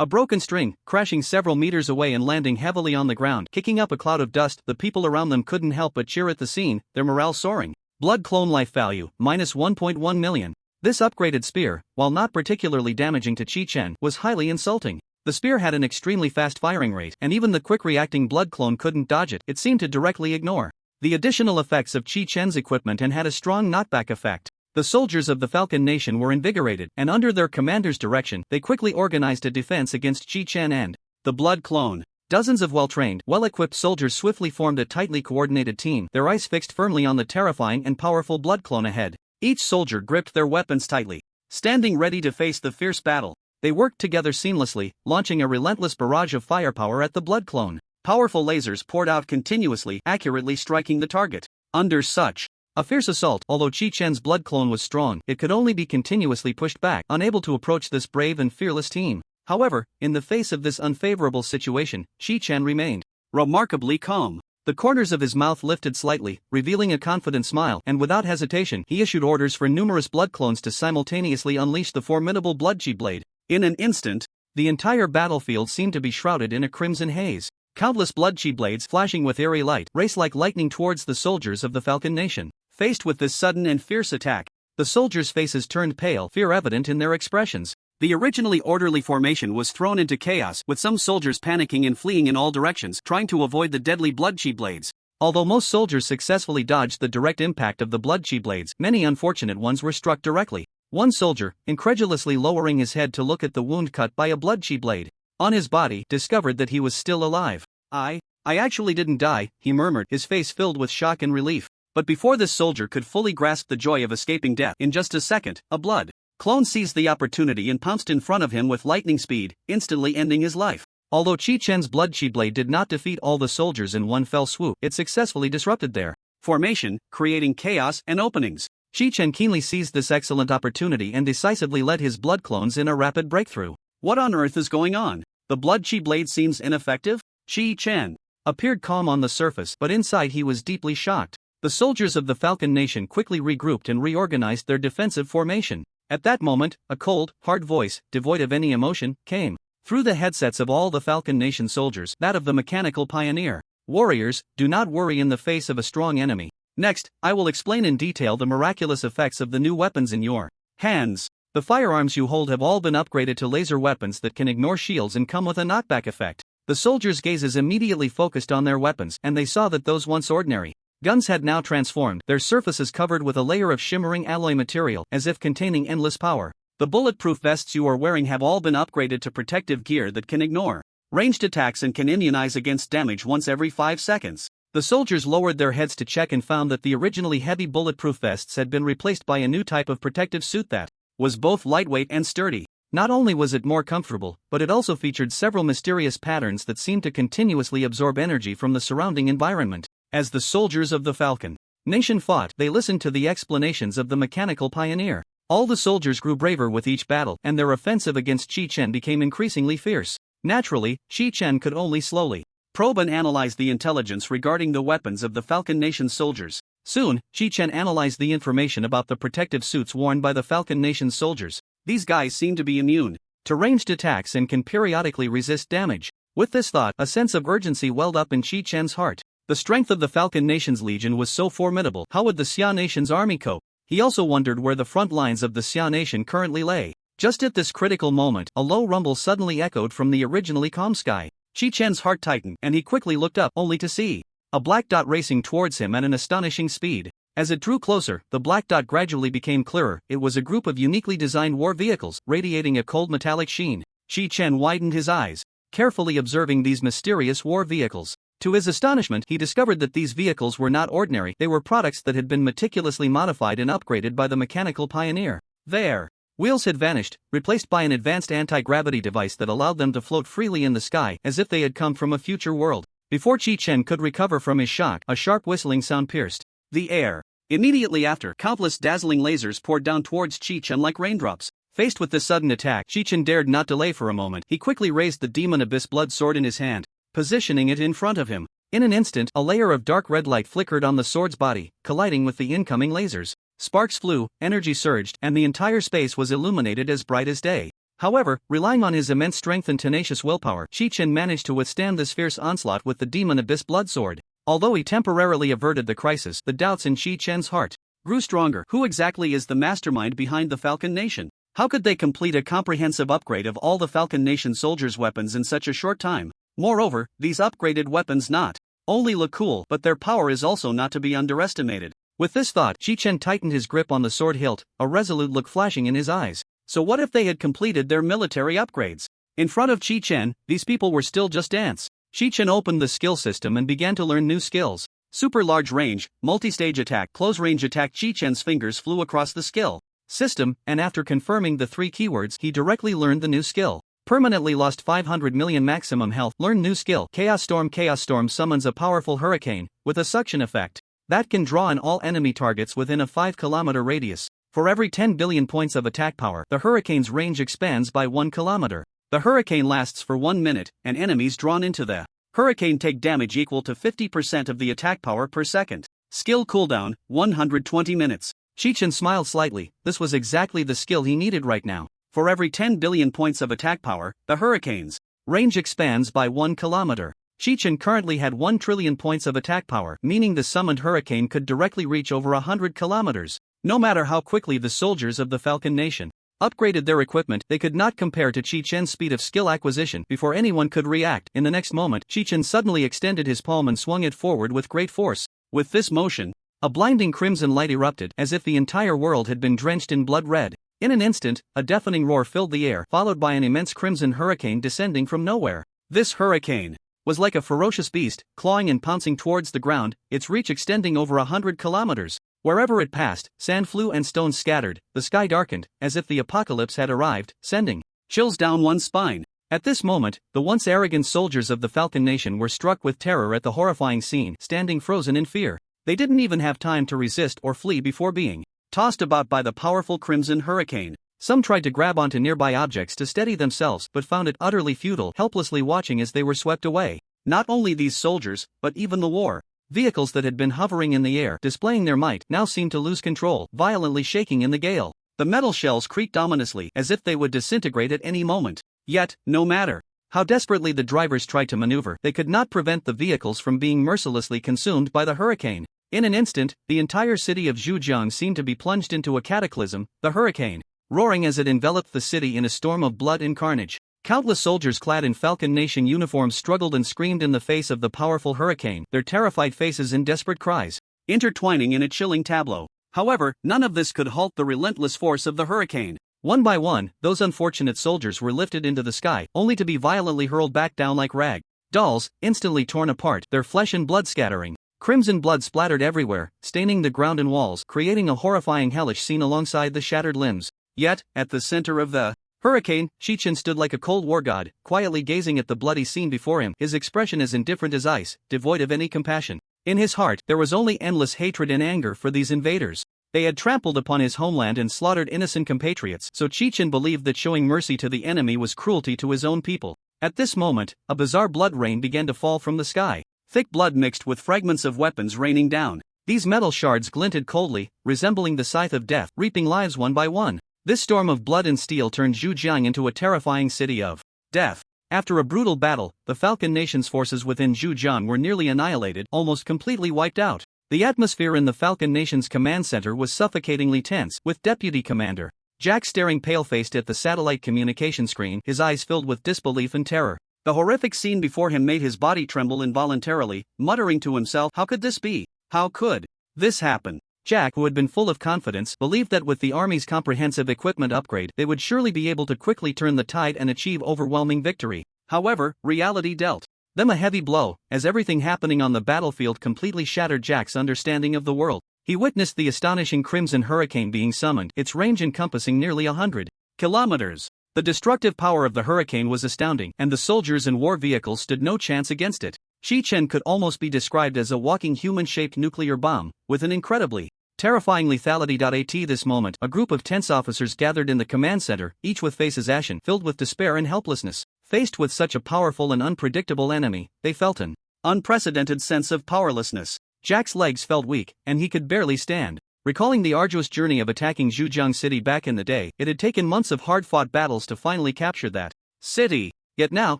a broken string, crashing several meters away and landing heavily on the ground, kicking up a cloud of dust. The people around them couldn't help but cheer at the scene, their morale soaring. Blood clone life value, minus 1.1 million. This upgraded spear, while not particularly damaging to Chi-Chen, was highly insulting. The spear had an extremely fast firing rate, and even the quick-reacting blood clone couldn't dodge it. It seemed to directly ignore the additional effects of Chi-Chen's equipment and had a strong knockback effect. The soldiers of the Falcon Nation were invigorated, and under their commander's direction, they quickly organized a defense against Chi-Chen and the blood clone. Dozens of well-trained, well-equipped soldiers swiftly formed a tightly coordinated team, their eyes fixed firmly on the terrifying and powerful blood clone ahead. Each soldier gripped their weapons tightly, standing ready to face the fierce battle. They worked together seamlessly, launching a relentless barrage of firepower at the blood clone. Powerful lasers poured out continuously, accurately striking the target. Under such a fierce assault, although Chi-Chen's blood clone was strong, it could only be continuously pushed back, unable to approach this brave and fearless team. However, in the face of this unfavorable situation, Chi-Chen remained remarkably calm. The corners of his mouth lifted slightly, revealing a confident smile, and without hesitation, he issued orders for numerous blood clones to simultaneously unleash the formidable blood chi blade. In an instant, the entire battlefield seemed to be shrouded in a crimson haze. Countless blood chi blades, flashing with eerie light, raced like lightning towards the soldiers of the Falcon Nation. Faced with this sudden and fierce attack, the soldiers' faces turned pale, fear evident in their expressions. The originally orderly formation was thrown into chaos, with some soldiers panicking and fleeing in all directions, trying to avoid the deadly blood chi blades. Although most soldiers successfully dodged the direct impact of the blood chi blades, many unfortunate ones were struck directly. One soldier, incredulously lowering his head to look at the wound cut by a blood chi blade on his body, discovered that he was still alive. I actually didn't die," he murmured, his face filled with shock and relief. But before this soldier could fully grasp the joy of escaping death, in just a second, a blood clone seized the opportunity and pounced in front of him with lightning speed, instantly ending his life. Although Chi-Chen's blood chi blade did not defeat all the soldiers in one fell swoop, it successfully disrupted their formation, creating chaos and openings. Chi-Chen keenly seized this excellent opportunity and decisively led his blood clones in a rapid breakthrough. What on earth is going on? The blood chi blade seems ineffective? Chi-Chen appeared calm on the surface, but inside he was deeply shocked. The soldiers of the Falcon Nation quickly regrouped and reorganized their defensive formation. At that moment, a cold, hard voice, devoid of any emotion, came through the headsets of all the Falcon Nation soldiers, that of the mechanical pioneer. "Warriors, do not worry in the face of a strong enemy. Next, I will explain in detail the miraculous effects of the new weapons in your hands. The firearms you hold have all been upgraded to laser weapons that can ignore shields and come with a knockback effect." The soldiers' gazes immediately focused on their weapons, and they saw that those once ordinary guns had now transformed, their surfaces covered with a layer of shimmering alloy material, as if containing endless power. The bulletproof vests you are wearing have all been upgraded to protective gear that can ignore ranged attacks and can immunize against damage once every 5 seconds. The soldiers lowered their heads to check and found that the originally heavy bulletproof vests had been replaced by a new type of protective suit that was both lightweight and sturdy. Not only was it more comfortable, but it also featured several mysterious patterns that seemed to continuously absorb energy from the surrounding environment. As the soldiers of the Falcon Nation fought, they listened to the explanations of the mechanical pioneer. All the soldiers grew braver with each battle, and their offensive against Chi-Chen became increasingly fierce. Naturally, Chi-Chen could only slowly probe and analyze the intelligence regarding the weapons of the Falcon Nation soldiers. Soon, Chi-Chen analyzed the information about the protective suits worn by the Falcon Nation soldiers. These guys seem to be immune to ranged attacks and can periodically resist damage. With this thought, a sense of urgency welled up in Chi-Chen's heart. The strength of the Falcon Nation's legion was so formidable. How would the Xia Nation's army cope? He also wondered where the front lines of the Xia Nation currently lay. Just at this critical moment, a low rumble suddenly echoed from the originally calm sky. Chi-Chen's heart tightened, and he quickly looked up, only to see a black dot racing towards him at an astonishing speed. As it drew closer, the black dot gradually became clearer. It was a group of uniquely designed war vehicles, radiating a cold metallic sheen. Chi-Chen widened his eyes, carefully observing these mysterious war vehicles. To his astonishment, he discovered that these vehicles were not ordinary. They were products that had been meticulously modified and upgraded by the mechanical pioneer. Their wheels had vanished, replaced by an advanced anti-gravity device that allowed them to float freely in the sky, as if they had come from a future world. Before Chi-Chen could recover from his shock, a sharp whistling sound pierced the air. Immediately after, countless dazzling lasers poured down towards Chi-Chen like raindrops. Faced with this sudden attack, Chi-Chin dared not delay for a moment. He quickly raised the Demon Abyss blood sword in his hand, positioning it in front of him. In an instant, a layer of dark red light flickered on the sword's body, colliding with the incoming lasers. Sparks flew, energy surged, and the entire space was illuminated as bright as day. However, relying on his immense strength and tenacious willpower, Chi-Chin managed to withstand this fierce onslaught with the Demon Abyss blood sword. Although he temporarily averted the crisis, the doubts in Chi-Chen's heart grew stronger. Who exactly is the mastermind behind the Falcon Nation? How could they complete a comprehensive upgrade of all the Falcon Nation soldiers' weapons in such a short time? Moreover, these upgraded weapons not only look cool, but their power is also not to be underestimated. With this thought, Chi-Chen tightened his grip on the sword hilt, a resolute look flashing in his eyes. So what if they had completed their military upgrades? In front of Chi-Chen, these people were still just ants. Chi-Chen opened the skill system and began to learn new skills. Super large range, multi-stage attack, close range attack. Chi-Chen's fingers flew across the skill system, and after confirming the 3 keywords, he directly learned the new skill. Permanently lost 500 million maximum health. Learn new skill. Chaos Storm. Chaos Storm summons a powerful hurricane, with a suction effect, that can draw in all enemy targets within a 5-kilometer radius. For every 10 billion points of attack power, the hurricane's range expands by 1 kilometer. The hurricane lasts for 1 minute, and enemies drawn into the hurricane take damage equal to 50% of the attack power per second. Skill cooldown, 120 minutes. Chi-Chen smiled slightly. This was exactly the skill he needed right now. For every 10 billion points of attack power, the hurricane's range expands by 1 kilometer. Chi-Chen currently had 1 trillion points of attack power, meaning the summoned hurricane could directly reach over 100 kilometers. No matter how quickly the soldiers of the Falcon Nation upgraded their equipment, they could not compare to Chi-Chen's speed of skill acquisition. Before anyone could react, in the next moment, Chi-Chen suddenly extended his palm and swung it forward with great force. With this motion, a blinding crimson light erupted, as if the entire world had been drenched in blood red. In an instant, a deafening roar filled the air, followed by an immense crimson hurricane descending from nowhere. This hurricane was like a ferocious beast, clawing and pouncing towards the ground, its reach extending over 100 kilometers. Wherever it passed, sand flew and stones scattered, the sky darkened, as if the apocalypse had arrived, sending chills down one's spine. At this moment, the once arrogant soldiers of the Falcon Nation were struck with terror at the horrifying scene, standing frozen in fear. They didn't even have time to resist or flee before being tossed about by the powerful crimson hurricane. Some tried to grab onto nearby objects to steady themselves but found it utterly futile, helplessly watching as they were swept away. Not only these soldiers, but even the war vehicles that had been hovering in the air, displaying their might, now seemed to lose control, violently shaking in the gale. The metal shells creaked ominously, as if they would disintegrate at any moment. Yet, no matter how desperately the drivers tried to maneuver, they could not prevent the vehicles from being mercilessly consumed by the hurricane. In an instant, the entire city of Zhujiang seemed to be plunged into a cataclysm, the hurricane roaring as it enveloped the city in a storm of blood and carnage. Countless soldiers clad in Falcon Nation uniforms struggled and screamed in the face of the powerful hurricane, their terrified faces in desperate cries intertwining in a chilling tableau. However, none of this could halt the relentless force of the hurricane. One by one, those unfortunate soldiers were lifted into the sky, only to be violently hurled back down like rag dolls, instantly torn apart, their flesh and blood scattering. Crimson blood splattered everywhere, staining the ground and walls, creating a horrifying hellish scene alongside the shattered limbs. Yet, at the center of the hurricane, Chi-Chin stood like a cold war god, quietly gazing at the bloody scene before him, his expression as indifferent as ice, devoid of any compassion. In his heart, there was only endless hatred and anger for these invaders. They had trampled upon his homeland and slaughtered innocent compatriots, so Chi-Chin believed that showing mercy to the enemy was cruelty to his own people. At this moment, a bizarre blood rain began to fall from the sky. Thick blood mixed with fragments of weapons raining down. These metal shards glinted coldly, resembling the scythe of death, reaping lives one by one. This storm of blood and steel turned Zhujiang into a terrifying city of death. After a brutal battle, the Falcon Nation's forces within Zhujiang were nearly annihilated, almost completely wiped out. The atmosphere in the Falcon Nation's command center was suffocatingly tense, with Deputy Commander Jack staring pale-faced at the satellite communication screen, his eyes filled with disbelief and terror. The horrific scene before him made his body tremble involuntarily, muttering to himself, "How could this be? How could this happen?" Jack, who had been full of confidence, believed that with the Army's comprehensive equipment upgrade, they would surely be able to quickly turn the tide and achieve overwhelming victory. However, reality dealt them a heavy blow, as everything happening on the battlefield completely shattered Jack's understanding of the world. He witnessed the astonishing Crimson Hurricane being summoned, its range encompassing nearly 100 kilometers. The destructive power of the hurricane was astounding, and the soldiers and war vehicles stood no chance against it. Chi-Chen could almost be described as a walking human-shaped nuclear bomb, with an incredibly Terrifying lethality. This moment, a group of tense officers gathered in the command center, each with faces ashen, filled with despair and helplessness. Faced with such a powerful and unpredictable enemy, they felt an unprecedented sense of powerlessness. Jack's legs felt weak, and he could barely stand. Recalling the arduous journey of attacking Zhujiang City back in the day, it had taken months of hard-fought battles to finally capture that city. Yet now,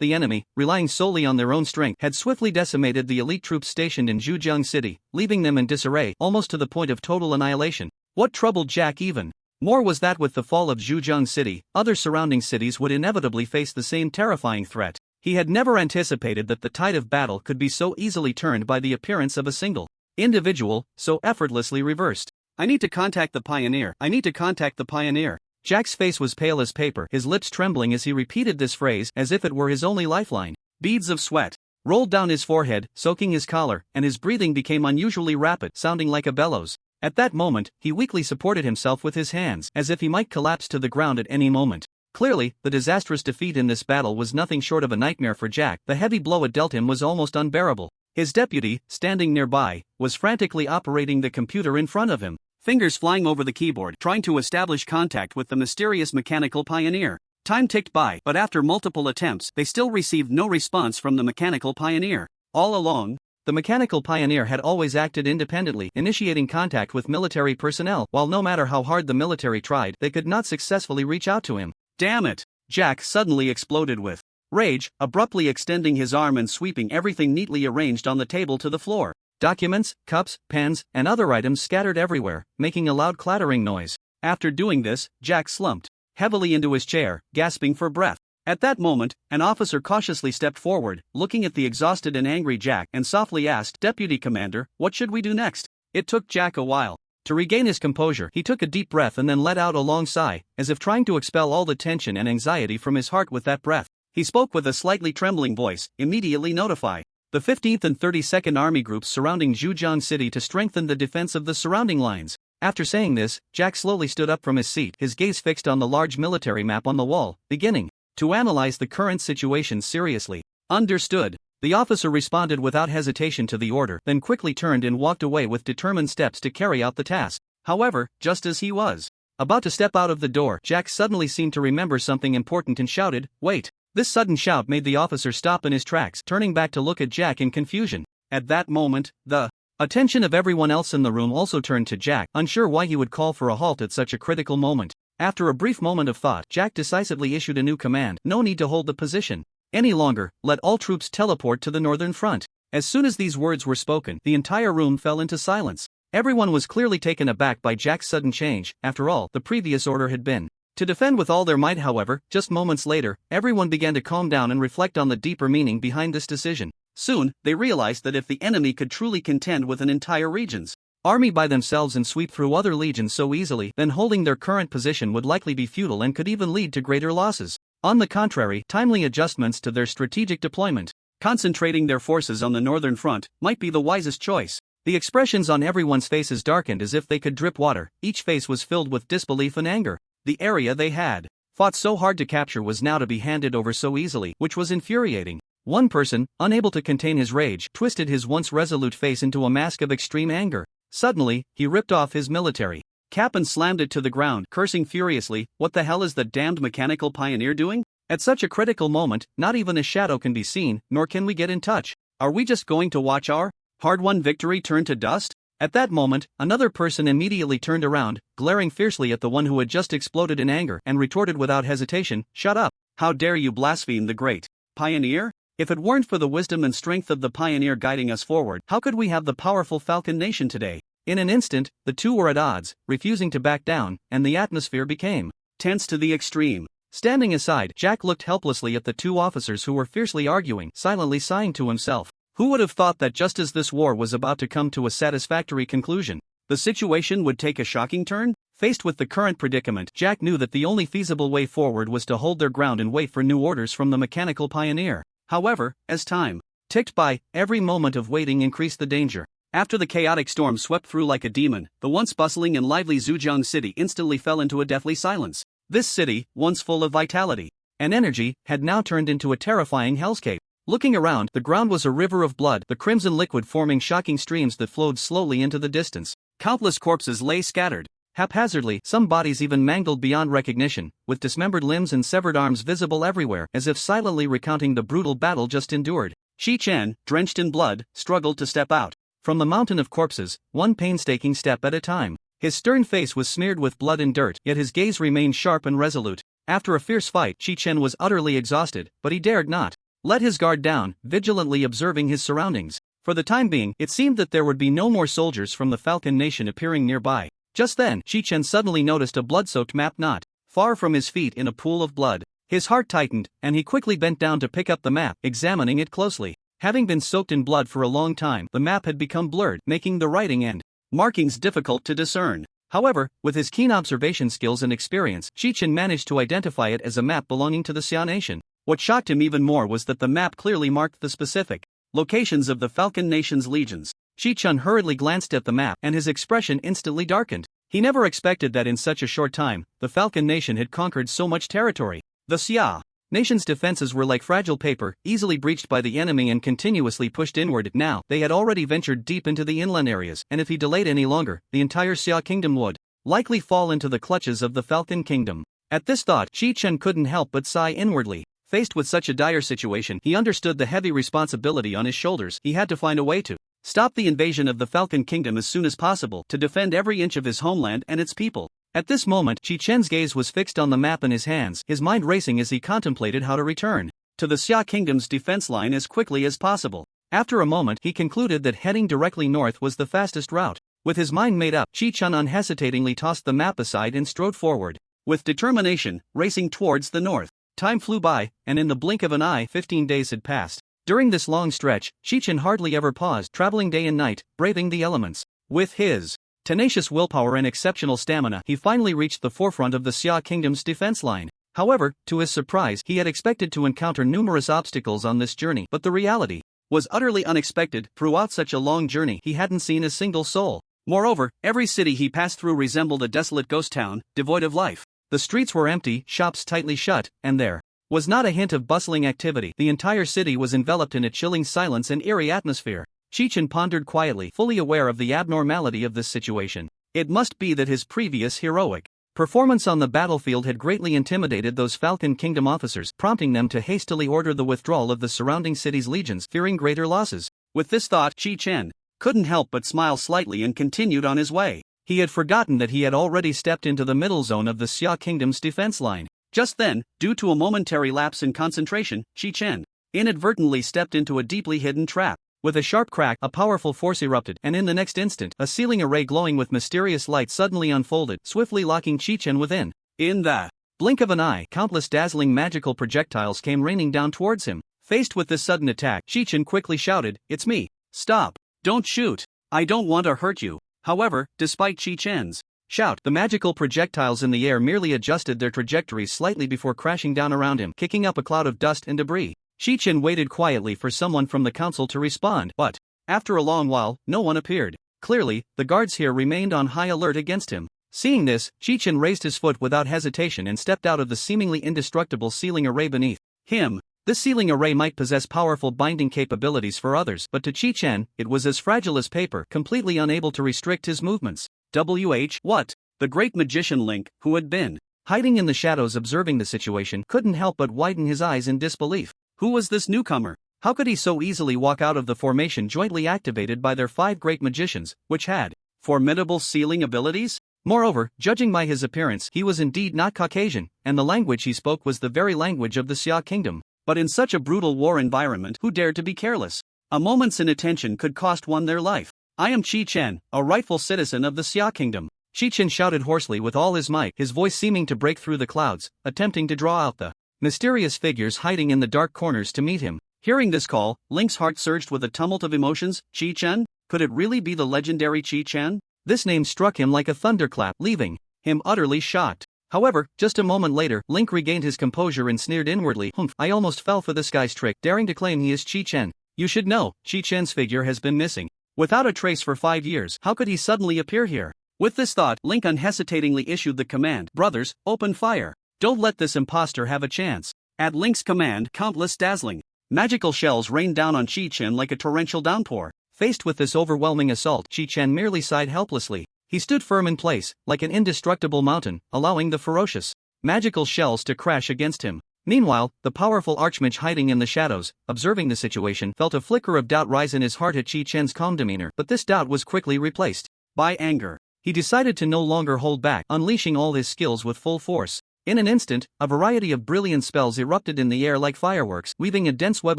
the enemy, relying solely on their own strength, had swiftly decimated the elite troops stationed in Zhujiang City, leaving them in disarray, almost to the point of total annihilation. What troubled Jack even more was that with the fall of Zhujiang City, other surrounding cities would inevitably face the same terrifying threat. He had never anticipated that the tide of battle could be so easily turned by the appearance of a single individual, so effortlessly reversed. I need to contact the pioneer. I need to contact the pioneer. Jack's face was pale as paper, his lips trembling as he repeated this phrase as if it were his only lifeline. Beads of sweat rolled down his forehead, soaking his collar, and his breathing became unusually rapid, sounding like a bellows. At that moment, he weakly supported himself with his hands, as if he might collapse to the ground at any moment. Clearly, the disastrous defeat in this battle was nothing short of a nightmare for Jack. The heavy blow it dealt him was almost unbearable. His deputy, standing nearby, was frantically operating the computer in front of him, fingers flying over the keyboard, trying to establish contact with the mysterious mechanical pioneer. Time ticked by, but after multiple attempts, they still received no response from the mechanical pioneer. All along, the mechanical pioneer had always acted independently, initiating contact with military personnel, while no matter how hard the military tried, they could not successfully reach out to him. Damn it! Jack suddenly exploded with rage, abruptly extending his arm and sweeping everything neatly arranged on the table to the floor. Documents, cups, pens, and other items scattered everywhere, making a loud clattering noise. After doing this, Jack slumped heavily into his chair, gasping for breath. At that moment, an officer cautiously stepped forward, looking at the exhausted and angry Jack, and softly asked, "Deputy Commander, what should we do next?" It took Jack a while to regain his composure. He took a deep breath and then let out a long sigh, as if trying to expel all the tension and anxiety from his heart with that breath. He spoke with a slightly trembling voice, "Immediately notify the 15th and 32nd Army groups surrounding Zhujiang City to strengthen the defense of the surrounding lines." After saying this, Jack slowly stood up from his seat, his gaze fixed on the large military map on the wall, beginning to analyze the current situation seriously. Understood. The officer responded without hesitation to the order, then quickly turned and walked away with determined steps to carry out the task. However, just as he was about to step out of the door, Jack suddenly seemed to remember something important and shouted, "Wait!" This sudden shout made the officer stop in his tracks, turning back to look at Jack in confusion. At that moment, the attention of everyone else in the room also turned to Jack, unsure why he would call for a halt at such a critical moment. After a brief moment of thought, Jack decisively issued a new command: "No need to hold the position any longer, let all troops teleport to the northern front." As soon as these words were spoken, the entire room fell into silence. Everyone was clearly taken aback by Jack's sudden change. After all, the previous order had been to defend with all their might. However, just moments later, everyone began to calm down and reflect on the deeper meaning behind this decision. Soon, they realized that if the enemy could truly contend with an entire region's army by themselves and sweep through other legions so easily, then holding their current position would likely be futile and could even lead to greater losses. On the contrary, timely adjustments to their strategic deployment, concentrating their forces on the northern front, might be the wisest choice. The expressions on everyone's faces darkened as if they could drip water. Each face was filled with disbelief and anger. The area they had fought so hard to capture was now to be handed over so easily, which was infuriating. One person, unable to contain his rage, twisted his once resolute face into a mask of extreme anger. Suddenly, he ripped off his military cap and slammed it to the ground, cursing furiously, "What the hell is the damned mechanical pioneer doing?" At such a critical moment, not even a shadow can be seen, nor can we get in touch. Are we just going to watch our hard-won victory turn to dust? At that moment, another person immediately turned around, glaring fiercely at the one who had just exploded in anger, and retorted without hesitation, "Shut up! How dare you blaspheme the great pioneer? If it weren't for the wisdom and strength of the pioneer guiding us forward, how could we have the powerful Falcon Nation today?" In an instant, the two were at odds, refusing to back down, and the atmosphere became tense to the extreme. Standing aside, Jack looked helplessly at the two officers who were fiercely arguing, silently sighing to himself. Who would have thought that just as this war was about to come to a satisfactory conclusion, the situation would take a shocking turn? Faced with the current predicament, Jack knew that the only feasible way forward was to hold their ground and wait for new orders from the mechanical pioneer. However, as time ticked by, every moment of waiting increased the danger. After the chaotic storm swept through like a demon, the once bustling and lively Zhujiang City instantly fell into a deathly silence. This city, once full of vitality and energy, had now turned into a terrifying hellscape. Looking around, the ground was a river of blood, the crimson liquid forming shocking streams that flowed slowly into the distance. Countless corpses lay scattered haphazardly, some bodies even mangled beyond recognition, with dismembered limbs and severed arms visible everywhere, as if silently recounting the brutal battle just endured. Shi Chen, drenched in blood, struggled to step out from the mountain of corpses, one painstaking step at a time. His stern face was smeared with blood and dirt, yet his gaze remained sharp and resolute. After a fierce fight, Shi Chen was utterly exhausted, but he dared not let his guard down, vigilantly observing his surroundings. For the time being, it seemed that there would be no more soldiers from the Falcon Nation appearing nearby. Just then, Shi Chen suddenly noticed a blood-soaked map not far from his feet in a pool of blood. His heart tightened, and he quickly bent down to pick up the map, examining it closely. Having been soaked in blood for a long time, the map had become blurred, making the writing and markings difficult to discern. However, with his keen observation skills and experience, Shi Chen managed to identify it as a map belonging to the Xia Nation. What shocked him even more was that the map clearly marked the specific locations of the Falcon Nation's legions. Shi Chen hurriedly glanced at the map, and his expression instantly darkened. He never expected that in such a short time, the Falcon Nation had conquered so much territory. The Xia Nation's defenses were like fragile paper, easily breached by the enemy and continuously pushed inward. Now, they had already ventured deep into the inland areas, and if he delayed any longer, the entire Xia Kingdom would likely fall into the clutches of the Falcon Kingdom. At this thought, Shi Chen couldn't help but sigh inwardly. Faced with such a dire situation, he understood the heavy responsibility on his shoulders. He had to find a way to stop the invasion of the Falcon Kingdom as soon as possible, to defend every inch of his homeland and its people. At this moment, Shi Chen's gaze was fixed on the map in his hands, his mind racing as he contemplated how to return to the Xia Kingdom's defense line as quickly as possible. After a moment, he concluded that heading directly north was the fastest route. With his mind made up, Shi Chen unhesitatingly tossed the map aside and strode forward with determination, racing towards the north. Time flew by, and in the blink of an eye, 15 days had passed. During this long stretch, Shi Chen hardly ever paused, traveling day and night, braving the elements. With his tenacious willpower and exceptional stamina, he finally reached the forefront of the Xia Kingdom's defense line. However, to his surprise, he had expected to encounter numerous obstacles on this journey, but the reality was utterly unexpected. Throughout such a long journey, he hadn't seen a single soul. Moreover, every city he passed through resembled a desolate ghost town, devoid of life. The streets were empty, shops tightly shut, and there was not a hint of bustling activity. The entire city was enveloped in a chilling silence and eerie atmosphere. Shi Chen pondered quietly, fully aware of the abnormality of this situation. It must be that his previous heroic performance on the battlefield had greatly intimidated those Falcon Kingdom officers, prompting them to hastily order the withdrawal of the surrounding city's legions, fearing greater losses. With this thought, Shi Chen couldn't help but smile slightly and continued on his way. He had forgotten that he had already stepped into the middle zone of the Xia Kingdom's defense line. Just then, due to a momentary lapse in concentration, Shi Chen inadvertently stepped into a deeply hidden trap. With a sharp crack, a powerful force erupted, and in the next instant, a ceiling array glowing with mysterious light suddenly unfolded, swiftly locking Shi Chen within. In the blink of an eye, countless dazzling magical projectiles came raining down towards him. Faced with this sudden attack, Shi Chen quickly shouted, "It's me! Stop! Don't shoot! I don't want to hurt you!" However, despite Shi Chen's shout, the magical projectiles in the air merely adjusted their trajectories slightly before crashing down around him, kicking up a cloud of dust and debris. Shi Chen waited quietly for someone from the council to respond, but after a long while, no one appeared. Clearly, the guards here remained on high alert against him. Seeing this, Shi Chen raised his foot without hesitation and stepped out of the seemingly indestructible ceiling array beneath him. This sealing array might possess powerful binding capabilities for others, but to Shi Chen, it was as fragile as paper, completely unable to restrict his movements. What? The great magician Link, who had been hiding in the shadows observing the situation, couldn't help but widen his eyes in disbelief. Who was this newcomer? How could he so easily walk out of the formation jointly activated by their 5 great magicians, which had formidable sealing abilities? Moreover, judging by his appearance, he was indeed not Caucasian, and the language he spoke was the very language of the Xia Kingdom. But in such a brutal war environment, who dared to be careless? A moment's inattention could cost one their life. "I am Shi Chen, a rightful citizen of the Xia Kingdom." Shi Chen shouted hoarsely with all his might, his voice seeming to break through the clouds, attempting to draw out the mysterious figures hiding in the dark corners to meet him. Hearing this call, Link's heart surged with a tumult of emotions. Shi Chen? Could it really be the legendary Shi Chen? This name struck him like a thunderclap, leaving him utterly shocked. However, just a moment later, Link regained his composure and sneered inwardly, I almost fell for this guy's trick, daring to claim he is Shi Chen. You should know, Shi Chen's figure has been missing without a trace for 5 years. How could he suddenly appear here?" With this thought, Link unhesitatingly issued the command, "Brothers, open fire. Don't let this imposter have a chance." At Link's command, countless dazzling magical shells rained down on Shi Chen like a torrential downpour. Faced with this overwhelming assault, Shi Chen merely sighed helplessly. He stood firm in place, like an indestructible mountain, allowing the ferocious, magical shells to crash against him. Meanwhile, the powerful archmage hiding in the shadows, observing the situation, felt a flicker of doubt rise in his heart at Chi Chen's calm demeanor, but this doubt was quickly replaced by anger. He decided to no longer hold back, unleashing all his skills with full force. In an instant, a variety of brilliant spells erupted in the air like fireworks, weaving a dense web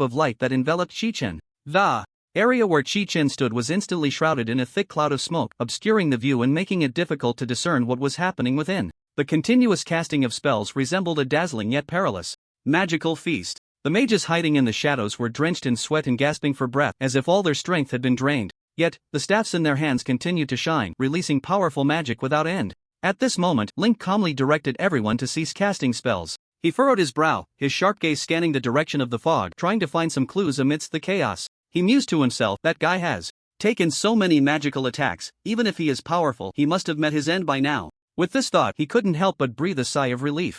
of light that enveloped Chi Chen. The area where Chi Chen stood was instantly shrouded in a thick cloud of smoke, obscuring the view and making it difficult to discern what was happening within. The continuous casting of spells resembled a dazzling yet perilous magical feast. The mages hiding in the shadows were drenched in sweat and gasping for breath, as if all their strength had been drained. Yet, the staffs in their hands continued to shine, releasing powerful magic without end. At this moment, Link calmly directed everyone to cease casting spells. He furrowed his brow, his sharp gaze scanning the direction of the fog, trying to find some clues amidst the chaos. He mused to himself, that guy has taken so many magical attacks, even if he is powerful, he must have met his end by now. With this thought, he couldn't help but breathe a sigh of relief.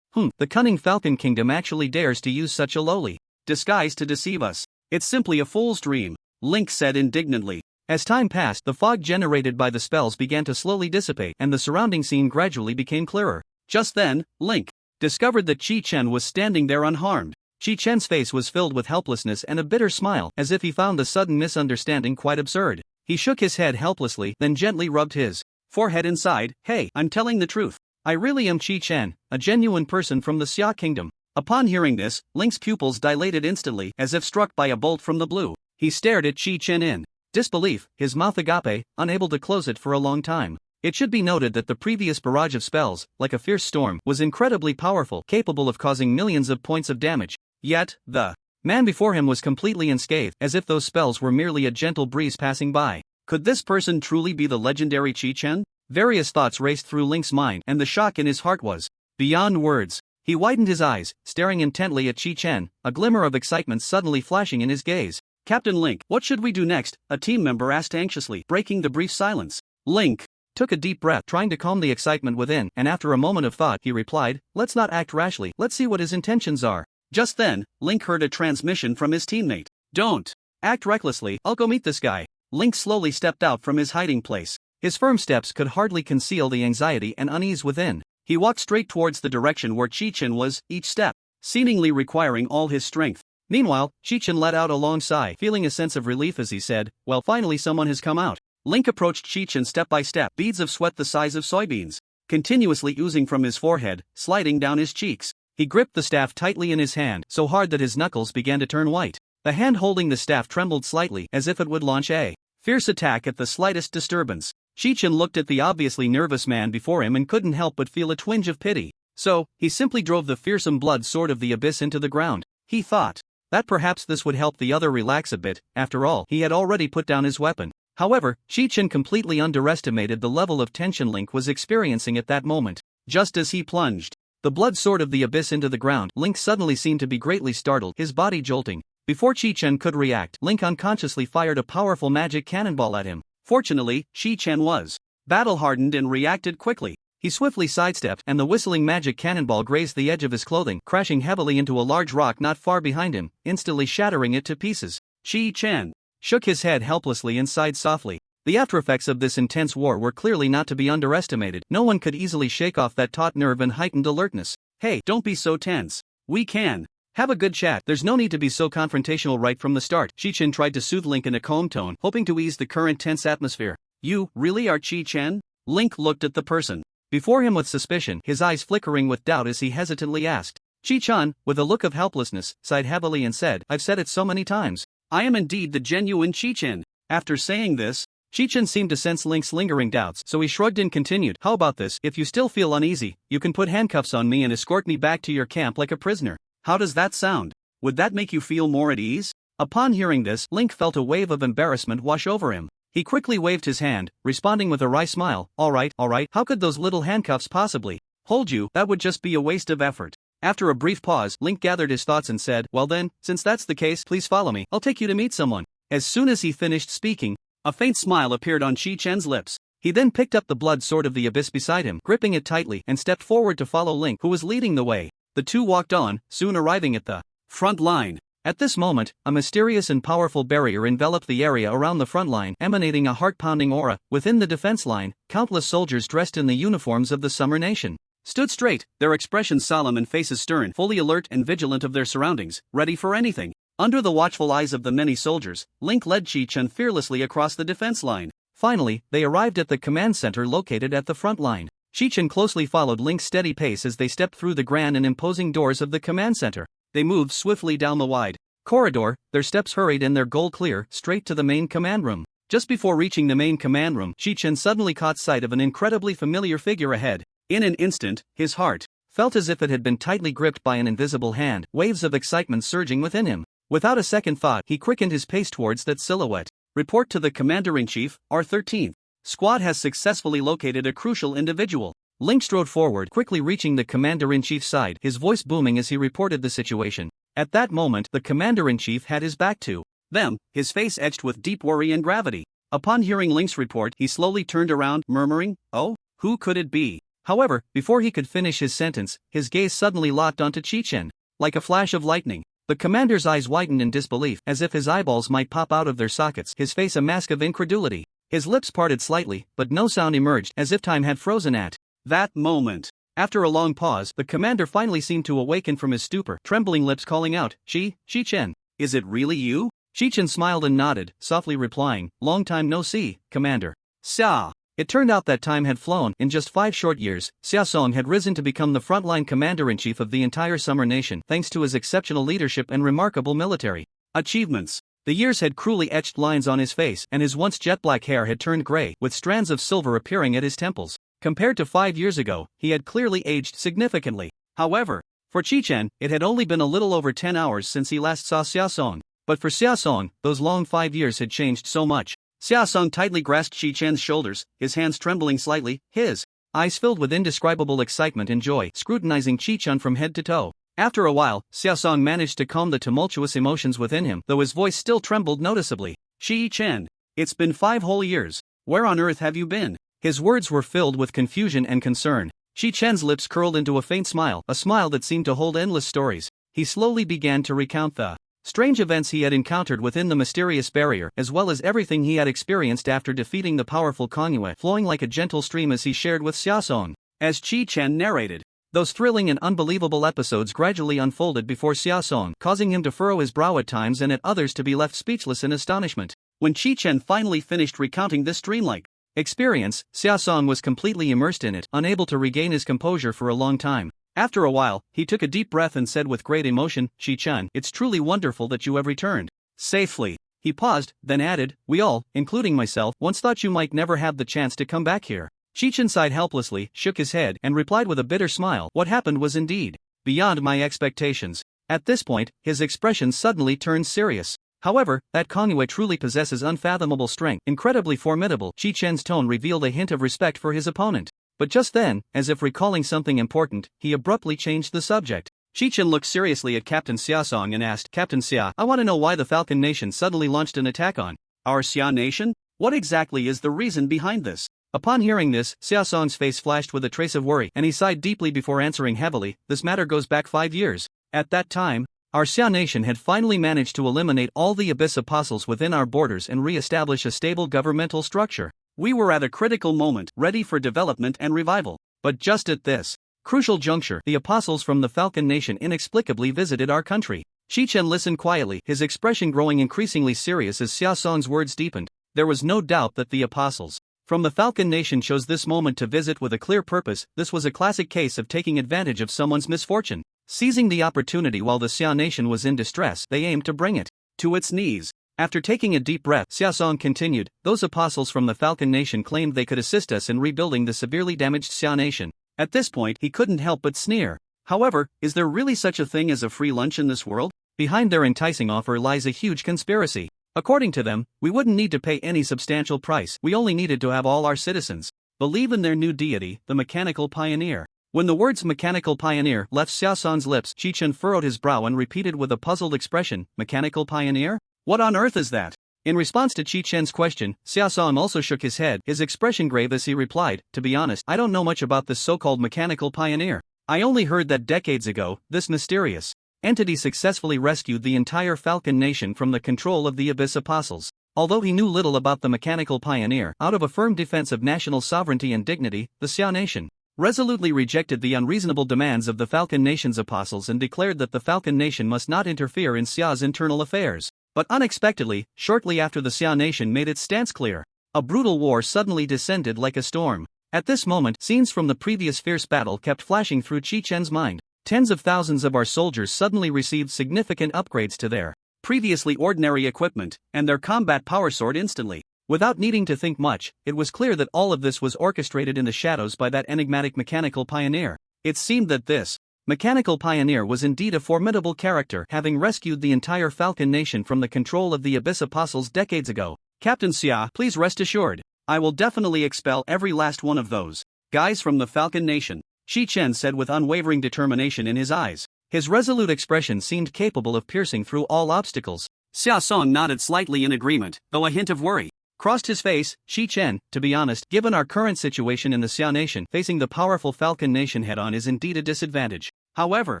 The cunning Falcon Kingdom actually dares to use such a lowly disguise to deceive us. It's simply a fool's dream, Link said indignantly. As time passed, the fog generated by the spells began to slowly dissipate, and the surrounding scene gradually became clearer. Just then, Link discovered that Chi Chen was standing there unharmed. Chi Chen's face was filled with helplessness and a bitter smile, as if he found the sudden misunderstanding quite absurd. He shook his head helplessly, then gently rubbed his forehead and sighed. Hey, I'm telling the truth. I really am Chi Chen, a genuine person from the Xia Kingdom. Upon hearing this, Link's pupils dilated instantly, as if struck by a bolt from the blue. He stared at Chi Chen in disbelief, his mouth agape, unable to close it for a long time. It should be noted that the previous barrage of spells, like a fierce storm, was incredibly powerful, capable of causing millions of points of damage. Yet, the man before him was completely unscathed, as if those spells were merely a gentle breeze passing by. Could this person truly be the legendary Chi Chen? Various thoughts raced through Link's mind, and the shock in his heart was beyond words. He widened his eyes, staring intently at Chi Chen, a glimmer of excitement suddenly flashing in his gaze. Captain Link, what should we do next? A team member asked anxiously, breaking the brief silence. Link took a deep breath, trying to calm the excitement within, and after a moment of thought, he replied, let's not act rashly, let's see what his intentions are. Just then, Link heard a transmission from his teammate. Don't act recklessly, I'll go meet this guy. Link slowly stepped out from his hiding place. His firm steps could hardly conceal the anxiety and unease within. He walked straight towards the direction where Chi Chen was, each step seemingly requiring all his strength. Meanwhile, Chi Chen let out a long sigh, feeling a sense of relief as he said, well, finally someone has come out. Link approached Chi Chen step by step, beads of sweat the size of soybeans continuously oozing from his forehead, sliding down his cheeks. He gripped the staff tightly in his hand, so hard that his knuckles began to turn white. The hand holding the staff trembled slightly, as if it would launch a fierce attack at the slightest disturbance. Chi Chen looked at the obviously nervous man before him and couldn't help but feel a twinge of pity. So, he simply drove the fearsome blood sword of the abyss into the ground. He thought that perhaps this would help the other relax a bit. After all, he had already put down his weapon. However, Chi Chen completely underestimated the level of tension Link was experiencing at that moment. Just as he plunged the blood sword of the abyss into the ground, Link suddenly seemed to be greatly startled, his body jolting. Before Chi Chen could react, Link unconsciously fired a powerful magic cannonball at him. Fortunately, Chi Chen was battle-hardened and reacted quickly. He swiftly sidestepped, and the whistling magic cannonball grazed the edge of his clothing, crashing heavily into a large rock not far behind him, instantly shattering it to pieces. Chi Chen shook his head helplessly and sighed softly. The aftereffects of this intense war were clearly not to be underestimated. No one could easily shake off that taut nerve and heightened alertness. Hey, don't be so tense. We can have a good chat. There's no need to be so confrontational right from the start. Chi Chen tried to soothe Link in a calm tone, hoping to ease the current tense atmosphere. You really are Chi Chen? Link looked at the person before him with suspicion, his eyes flickering with doubt as he hesitantly asked. Chi Chen, with a look of helplessness, sighed heavily and said, I've said it so many times. I am indeed the genuine Chi Chen. After saying this, Chi Chen seemed to sense Link's lingering doubts, so he shrugged and continued, how about this? If you still feel uneasy, you can put handcuffs on me and escort me back to your camp like a prisoner. How does that sound? Would that make you feel more at ease? Upon hearing this, Link felt a wave of embarrassment wash over him. He quickly waved his hand, responding with a wry smile, all right, how could those little handcuffs possibly hold you? That would just be a waste of effort. After a brief pause, Link gathered his thoughts and said, well then, since that's the case, please follow me, I'll take you to meet someone. As soon as he finished speaking, a faint smile appeared on Chi Chen's lips. He then picked up the blood sword of the abyss beside him, gripping it tightly, and stepped forward to follow Link, who was leading the way. The two walked on, soon arriving at the front line. At this moment, a mysterious and powerful barrier enveloped the area around the front line, emanating a heart-pounding aura. Within the defense line, countless soldiers dressed in the uniforms of the Summer Nation stood straight, their expressions solemn and faces stern, fully alert and vigilant of their surroundings, ready for anything. Under the watchful eyes of the many soldiers, Link led Chi-Chun fearlessly across the defense line. Finally, they arrived at the command center located at the front line. Chi-Chun closely followed Link's steady pace as they stepped through the grand and imposing doors of the command center. They moved swiftly down the wide corridor, their steps hurried and their goal clear, straight to the main command room. Just before reaching the main command room, Chi-Chun suddenly caught sight of an incredibly familiar figure ahead. In an instant, his heart felt as if it had been tightly gripped by an invisible hand, waves of excitement surging within him. Without a second thought, he quickened his pace towards that silhouette. Report to the Commander-in-Chief, our 13th squad has successfully located a crucial individual. Link strode forward, quickly reaching the Commander-in-Chief's side, his voice booming as he reported the situation. At that moment, the Commander-in-Chief had his back to them, his face etched with deep worry and gravity. Upon hearing Link's report, he slowly turned around, murmuring, "Oh, who could it be?" However, before he could finish his sentence, his gaze suddenly locked onto Chi-Chun. Like a flash of lightning, the commander's eyes widened in disbelief, as if his eyeballs might pop out of their sockets, his face a mask of incredulity. His lips parted slightly, but no sound emerged, as if time had frozen at that moment. After a long pause, the commander finally seemed to awaken from his stupor, trembling lips calling out, Chi-Chun, is it really you?" Chi-Chun smiled and nodded, softly replying, "Long time no see, Commander." Sia. It turned out that time had flown. In just 5 short years, Xiaosong had risen to become the frontline commander-in-chief of the entire Summer Nation, thanks to his exceptional leadership and remarkable military achievements. The years had cruelly etched lines on his face, and his once jet-black hair had turned gray, with strands of silver appearing at his temples. Compared to 5 years ago, he had clearly aged significantly. However, for Chi-Chun, it had only been a little over 10 hours since he last saw Xiaosong. But for Xiaosong, those long 5 years had changed so much. Xiaosong tightly grasped Chi-Chun's shoulders, his hands trembling slightly, his eyes filled with indescribable excitement and joy, scrutinizing Chi-Chun from head to toe. After a while, Xiaosong managed to calm the tumultuous emotions within him, though his voice still trembled noticeably. "Chi-Chun, it's been 5 whole years. Where on earth have you been?" His words were filled with confusion and concern. Chi-Chun's lips curled into a faint smile, a smile that seemed to hold endless stories. He slowly began to recount the strange events he had encountered within the mysterious barrier, as well as everything he had experienced after defeating the powerful Kongyue, flowing like a gentle stream as he shared with Xiaosong. As Chi-Chun narrated, those thrilling and unbelievable episodes gradually unfolded before Xiaosong, causing him to furrow his brow at times and at others to be left speechless in astonishment. When Chi-Chun finally finished recounting this dreamlike experience, Xiaosong was completely immersed in it, unable to regain his composure for a long time. After a while, he took a deep breath and said with great emotion, "Chi-Chun, it's truly wonderful that you have returned safely." He paused, then added, "We all, including myself, once thought you might never have the chance to come back here." Chi-Chun sighed helplessly, shook his head, and replied with a bitter smile, "What happened was indeed beyond my expectations." At this point, his expression suddenly turned serious. However, that Kongyue truly possesses unfathomable strength, incredibly formidable. Chi-Chun's tone revealed a hint of respect for his opponent. But just then, as if recalling something important, he abruptly changed the subject. Chi-Chun looked seriously at Captain Xiaosong and asked, "Captain Xia, I want to know why the Falcon Nation suddenly launched an attack on our Xia Nation? What exactly is the reason behind this?" Upon hearing this, Xiaosong's face flashed with a trace of worry, and he sighed deeply before answering heavily, "This matter goes back 5 years. At that time, our Xia Nation had finally managed to eliminate all the Abyss Apostles within our borders and re-establish a stable governmental structure. We were at a critical moment, ready for development and revival. But just at this crucial juncture, the Apostles from the Falcon Nation inexplicably visited our country." Chi-Chun listened quietly, his expression growing increasingly serious as Xiaosong's words deepened. There was no doubt that the Apostles from the Falcon Nation chose this moment to visit with a clear purpose. This was a classic case of taking advantage of someone's misfortune. Seizing the opportunity while the Xia Nation was in distress, they aimed to bring it to its knees. After taking a deep breath, Xiaosong continued, "Those apostles from the Falcon Nation claimed they could assist us in rebuilding the severely damaged Xia Nation." At this point, he couldn't help but sneer. However, is there really such a thing as a free lunch in this world? Behind their enticing offer lies a huge conspiracy. According to them, we wouldn't need to pay any substantial price, we only needed to have all our citizens believe in their new deity, the Mechanical Pioneer. When the words Mechanical Pioneer left Xiaosong's lips, Chi-Chun furrowed his brow and repeated with a puzzled expression, "Mechanical Pioneer? What on earth is that?" In response to Chi-Chun's question, Xiaosong also shook his head, his expression grave as he replied, "To be honest, I don't know much about this so-called Mechanical Pioneer. I only heard that decades ago, this mysterious entity successfully rescued the entire Falcon Nation from the control of the Abyss Apostles. Although he knew little about the mechanical pioneer, out of a firm defense of national sovereignty and dignity, the Xia Nation resolutely rejected the unreasonable demands of the Falcon Nation's apostles and declared that the Falcon Nation must not interfere in Xia's internal affairs. But unexpectedly, shortly after the Xia Nation made its stance clear, a brutal war suddenly descended like a storm. At this moment, scenes from the previous fierce battle kept flashing through Qi Chen's mind. Tens of thousands of our soldiers suddenly received significant upgrades to their previously ordinary equipment, and their combat power soared instantly. Without needing to think much, it was clear that all of this was orchestrated in the shadows by that enigmatic mechanical pioneer. It seemed that this mechanical pioneer was indeed a formidable character, having rescued the entire Falcon Nation from the control of the Abyss Apostles decades ago. Captain Xia, please rest assured, I will definitely expel every last one of those guys from the Falcon Nation, Qi Chen said with unwavering determination in his eyes. His resolute expression seemed capable of piercing through all obstacles. Xia Song nodded slightly in agreement, though a hint of worry crossed his face. Qi Chen, to be honest, given our current situation in the Xia Nation, facing the powerful Falcon Nation head-on is indeed a disadvantage. However,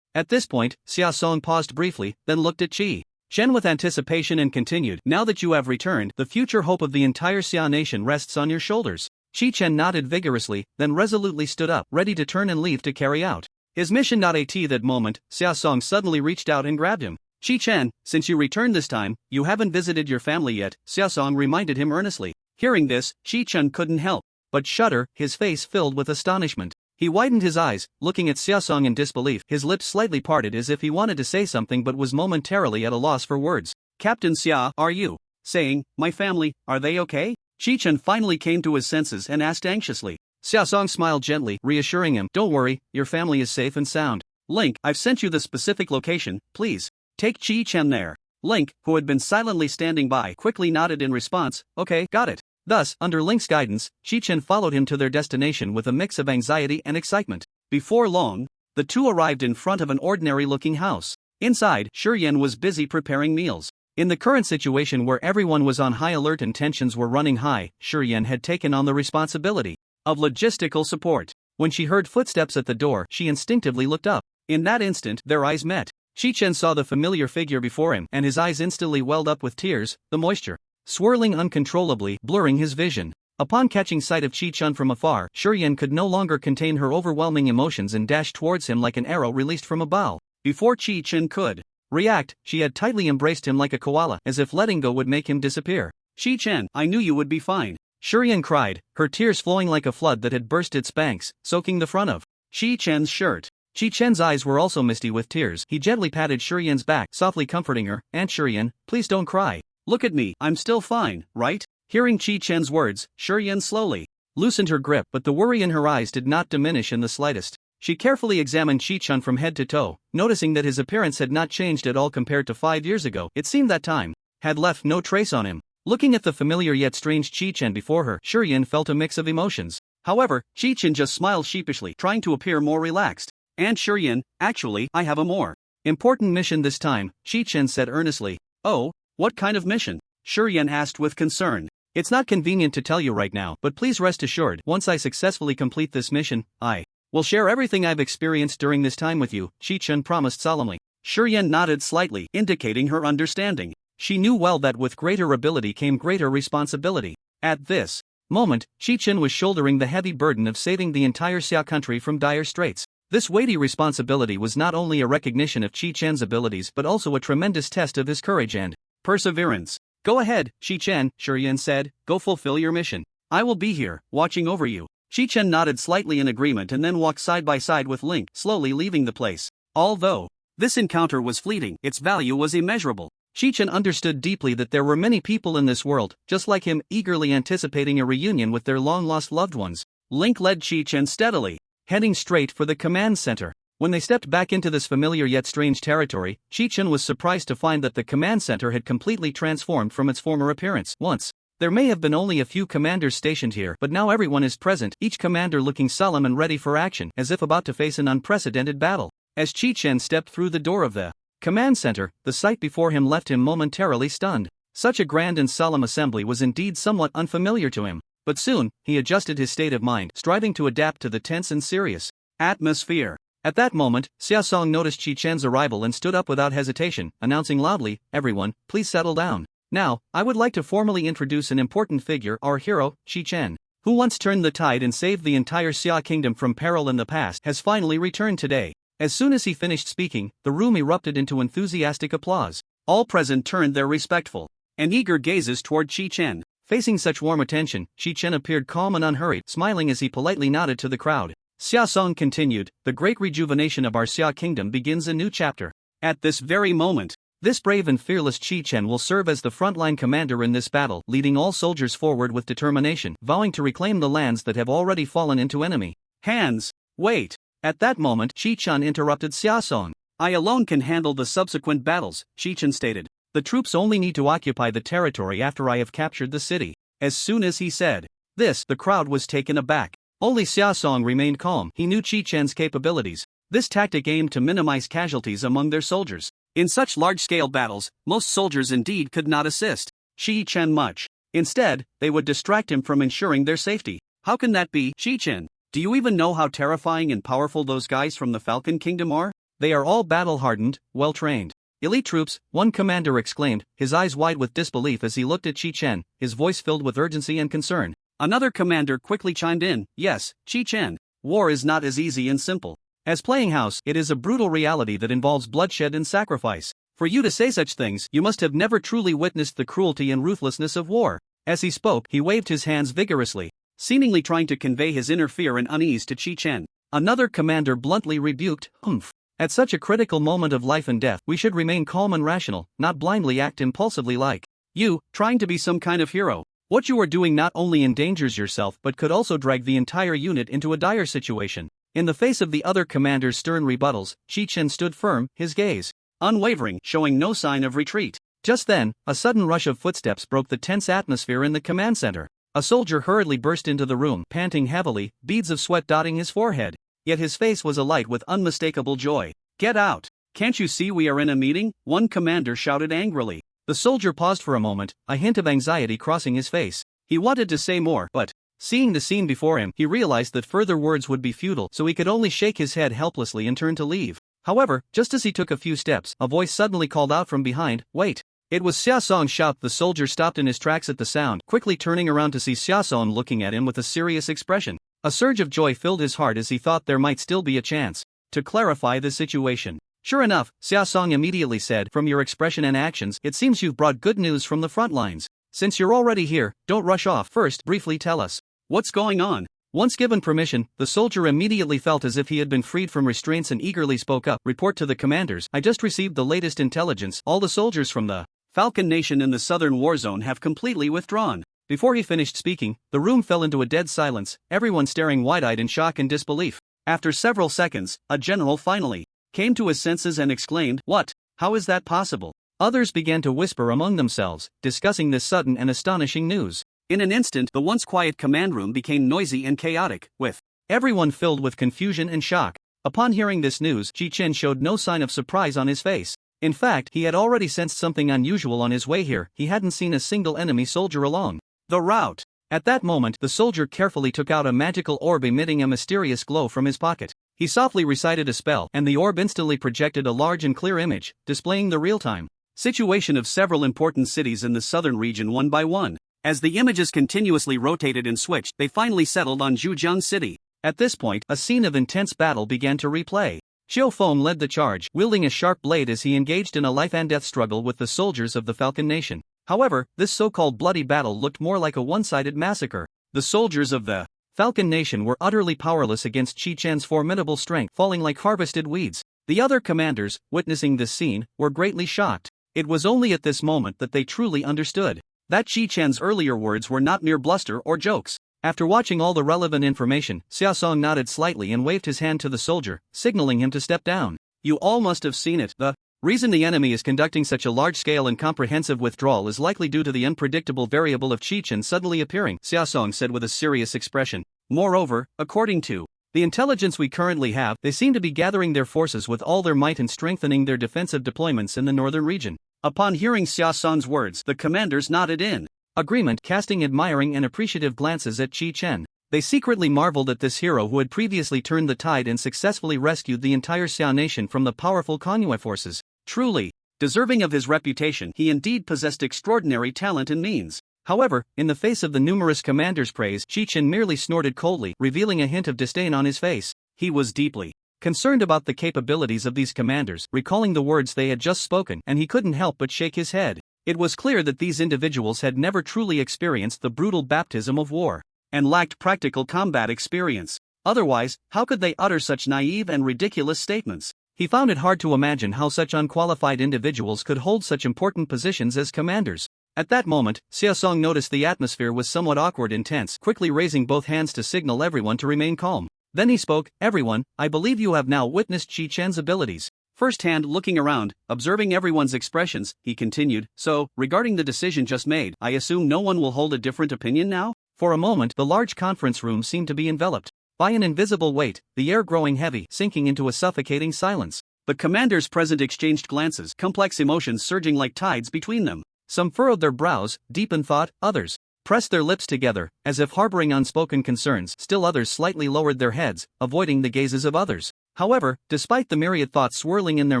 at this point, Xia Song paused briefly, then looked at Qi Chen with anticipation and continued, now that you have returned, the future hope of the entire Xia Nation rests on your shoulders. Qi Chen nodded vigorously, then resolutely stood up, ready to turn and leave to carry out his mission. At that moment, Xia Song suddenly reached out and grabbed him. Qi Chen, since you returned this time, you haven't visited your family yet, Xia Song reminded him earnestly. Hearing this, Qi Chen couldn't help but shudder, his face filled with astonishment. He widened his eyes, looking at Xia Song in disbelief, his lips slightly parted as if he wanted to say something but was momentarily at a loss for words. Captain Xia, are you saying, my family, are they okay? Qi Chen finally came to his senses and asked anxiously. Xia Song smiled gently, reassuring him, don't worry, your family is safe and sound. Link, I've sent you the specific location, please take Qi Chen there. Link, who had been silently standing by, quickly nodded in response, okay, got it. Thus, under Link's guidance, Qi Chen followed him to their destination with a mix of anxiety and excitement. Before long, the two arrived in front of an ordinary-looking house. Inside, Shurian was busy preparing meals. In the current situation where everyone was on high alert and tensions were running high, Shurian had taken on the responsibility of logistical support. When she heard footsteps at the door, she instinctively looked up. In that instant, their eyes met. Qi Chen saw the familiar figure before him, and his eyes instantly welled up with tears, the moisture swirling uncontrollably, blurring his vision. Upon catching sight of Qi Chen from afar, Shurian could no longer contain her overwhelming emotions and dashed towards him like an arrow released from a bow. Before Qi Chen could react, she had tightly embraced him like a koala, as if letting go would make him disappear. Qi Chen, I knew you would be fine, Shurian cried, her tears flowing like a flood that had burst its banks, soaking the front of Qi Chen's shirt. Qi Chen's eyes were also misty with tears. He gently patted Shurian's back, softly comforting her. Aunt Shurian, please don't cry. Look at me, I'm still fine, right? Hearing Qi Chen's words, Shurian slowly loosened her grip, but the worry in her eyes did not diminish in the slightest. She carefully examined Qi Chen from head to toe, noticing that his appearance had not changed at all compared to 5 years ago. It seemed that time had left no trace on him. Looking at the familiar yet strange Qi Chen before her, Shurian felt a mix of emotions. However, Qi Chen just smiled sheepishly, trying to appear more relaxed. And Shurian, actually, I have a more important mission this time, Qi Chen said earnestly. Oh, what kind of mission? Shurian asked with concern. It's not convenient to tell you right now, but please rest assured, once I successfully complete this mission, I will share everything I've experienced during this time with you, Qi Chen promised solemnly. Shurian nodded slightly, indicating her understanding. She knew well that with greater ability came greater responsibility. At this moment, Qi Chen was shouldering the heavy burden of saving the entire Xia country from dire straits. This weighty responsibility was not only a recognition of Qi Chen's abilities but also a tremendous test of his courage and perseverance. Go ahead, Qi Chen, Shurian said, go fulfill your mission. I will be here, watching over you. Qi Chen nodded slightly in agreement and then walked side by side with Link, slowly leaving the place. Although this encounter was fleeting, its value was immeasurable. Qi Chen understood deeply that there were many people in this world, just like him, eagerly anticipating a reunion with their long-lost loved ones. Link led Qi Chen steadily, heading straight for the command center. When they stepped back into this familiar yet strange territory, Qi Chen was surprised to find that the command center had completely transformed from its former appearance. Once, there may have been only a few commanders stationed here, but now everyone is present, each commander looking solemn and ready for action, as if about to face an unprecedented battle. As Qi Chen stepped through the door of the command center, the sight before him left him momentarily stunned. Such a grand and solemn assembly was indeed somewhat unfamiliar to him, but soon, he adjusted his state of mind, striving to adapt to the tense and serious atmosphere. At that moment, Xiaosong noticed Qi Chen's arrival and stood up without hesitation, announcing loudly, "Everyone, please settle down. Now, I would like to formally introduce an important figure, our hero, Qi Chen, who once turned the tide and saved the entire Xia kingdom from peril in the past, has finally returned today." As soon as he finished speaking, the room erupted into enthusiastic applause. All present turned their respectful and eager gazes toward Qi Chen. Facing such warm attention, Qi Chen appeared calm and unhurried, smiling as he politely nodded to the crowd. Xiaosong continued, "The great rejuvenation of our Xia kingdom begins a new chapter. At this very moment, this brave and fearless Qi Chen will serve as the frontline commander in this battle, leading all soldiers forward with determination, vowing to reclaim the lands that have already fallen into enemy hands." Wait! At that moment, Qi Chen interrupted Xiaosong. "I alone can handle the subsequent battles," Qi Chen stated. "The troops only need to occupy the territory after I have captured the city." As soon as he said this, the crowd was taken aback. Only Xiaosong remained calm. He knew Qi Chen's capabilities. This tactic aimed to minimize casualties among their soldiers. In such large-scale battles, most soldiers indeed could not assist Qi Chen much. Instead, they would distract him from ensuring their safety. "How can that be, Qi Chen? Do you even know how terrifying and powerful those guys from the Falcon Kingdom are? They are all battle-hardened, well-trained elite troops," one commander exclaimed, his eyes wide with disbelief as he looked at Qi Chen, his voice filled with urgency and concern. Another commander quickly chimed in, "Yes, Qi Chen. War is not as easy and simple as playing house. It is a brutal reality that involves bloodshed and sacrifice. For you to say such things, you must have never truly witnessed the cruelty and ruthlessness of war." As he spoke, he waved his hands vigorously, seemingly trying to convey his inner fear and unease to Qi Chen. Another commander bluntly rebuked, "Humph. At such a critical moment of life and death, we should remain calm and rational, not blindly act impulsively like you, trying to be some kind of hero. What you are doing not only endangers yourself but could also drag the entire unit into a dire situation." In the face of the other commander's stern rebuttals, Qi Chen stood firm, his gaze unwavering, showing no sign of retreat. Just then, a sudden rush of footsteps broke the tense atmosphere in the command center. A soldier hurriedly burst into the room, panting heavily, beads of sweat dotting his forehead. Yet his face was alight with unmistakable joy. "Get out! Can't you see we are in a meeting?" one commander shouted angrily. The soldier paused for a moment, a hint of anxiety crossing his face. He wanted to say more, but seeing the scene before him, he realized that further words would be futile, so he could only shake his head helplessly and turn to leave. However, just as he took a few steps, a voice suddenly called out from behind, "Wait!" It was Xiaosong's shout. The soldier stopped in his tracks at the sound, quickly turning around to see Xiaosong looking at him with a serious expression. A surge of joy filled his heart as he thought there might still be a chance to clarify the situation. "Sure enough," Xiaosong immediately said, "from your expression and actions, it seems you've brought good news from the front lines. Since you're already here, don't rush off. First, briefly tell us what's going on." Once given permission, the soldier immediately felt as if he had been freed from restraints and eagerly spoke up. "Report to the commanders. I just received the latest intelligence. All the soldiers from the Falcon Nation in the southern war zone have completely withdrawn." Before he finished speaking, the room fell into a dead silence, everyone staring wide-eyed in shock and disbelief. After several seconds, a general finally came to his senses and exclaimed, "What? How is that possible?" Others began to whisper among themselves, discussing this sudden and astonishing news. In an instant, the once quiet command room became noisy and chaotic, with everyone filled with confusion and shock. Upon hearing this news, Qi Chen showed no sign of surprise on his face. In fact, he had already sensed something unusual on his way here. He hadn't seen a single enemy soldier along the route. At that moment, the soldier carefully took out a magical orb emitting a mysterious glow from his pocket. He softly recited a spell, and the orb instantly projected a large and clear image, displaying the real-time situation of several important cities in the southern region one by one. As the images continuously rotated and switched, they finally settled on Zhujiang City. At this point, a scene of intense battle began to replay. Xiao Feng led the charge, wielding a sharp blade as he engaged in a life-and-death struggle with the soldiers of the Falcon Nation. However, this so-called bloody battle looked more like a one-sided massacre. The soldiers of the Falcon Nation were utterly powerless against Qi Chen's formidable strength, falling like harvested weeds. The other commanders, witnessing this scene, were greatly shocked. It was only at this moment that they truly understood that Qi Chen's earlier words were not mere bluster or jokes. After watching all the relevant information, Xiaosong nodded slightly and waved his hand to the soldier, signaling him to step down. "You all must have seen it. The reason the enemy is conducting such a large-scale and comprehensive withdrawal is likely due to the unpredictable variable of Qi Chen suddenly appearing," Xiaosong said with a serious expression. "Moreover, according to the intelligence we currently have, they seem to be gathering their forces with all their might and strengthening their defensive deployments in the northern region." Upon hearing Xiaosong's words, the commanders nodded in agreement, casting admiring and appreciative glances at Qi Chen. They secretly marveled at this hero who had previously turned the tide and successfully rescued the entire Xia nation from the powerful Kongyue forces. Truly, deserving of his reputation, he indeed possessed extraordinary talent and means. However, in the face of the numerous commanders' praise, Chi-Chen merely snorted coldly, revealing a hint of disdain on his face. He was deeply concerned about the capabilities of these commanders, recalling the words they had just spoken, and he couldn't help but shake his head. It was clear that these individuals had never truly experienced the brutal baptism of war, and lacked practical combat experience. Otherwise, how could they utter such naive and ridiculous statements? He found it hard to imagine how such unqualified individuals could hold such important positions as commanders. At that moment, Xiaosong noticed the atmosphere was somewhat awkward and tense, quickly raising both hands to signal everyone to remain calm. Then he spoke, "Everyone, I believe you have now witnessed Chi-Chen's abilities." Firsthand, looking around, observing everyone's expressions, he continued, "So, regarding the decision just made, I assume no one will hold a different opinion now?" For a moment, the large conference room seemed to be enveloped by an invisible weight, the air growing heavy, sinking into a suffocating silence. The commanders present exchanged glances, complex emotions surging like tides between them. Some furrowed their brows, deep in thought, others pressed their lips together, as if harboring unspoken concerns, still others slightly lowered their heads, avoiding the gazes of others. However, despite the myriad thoughts swirling in their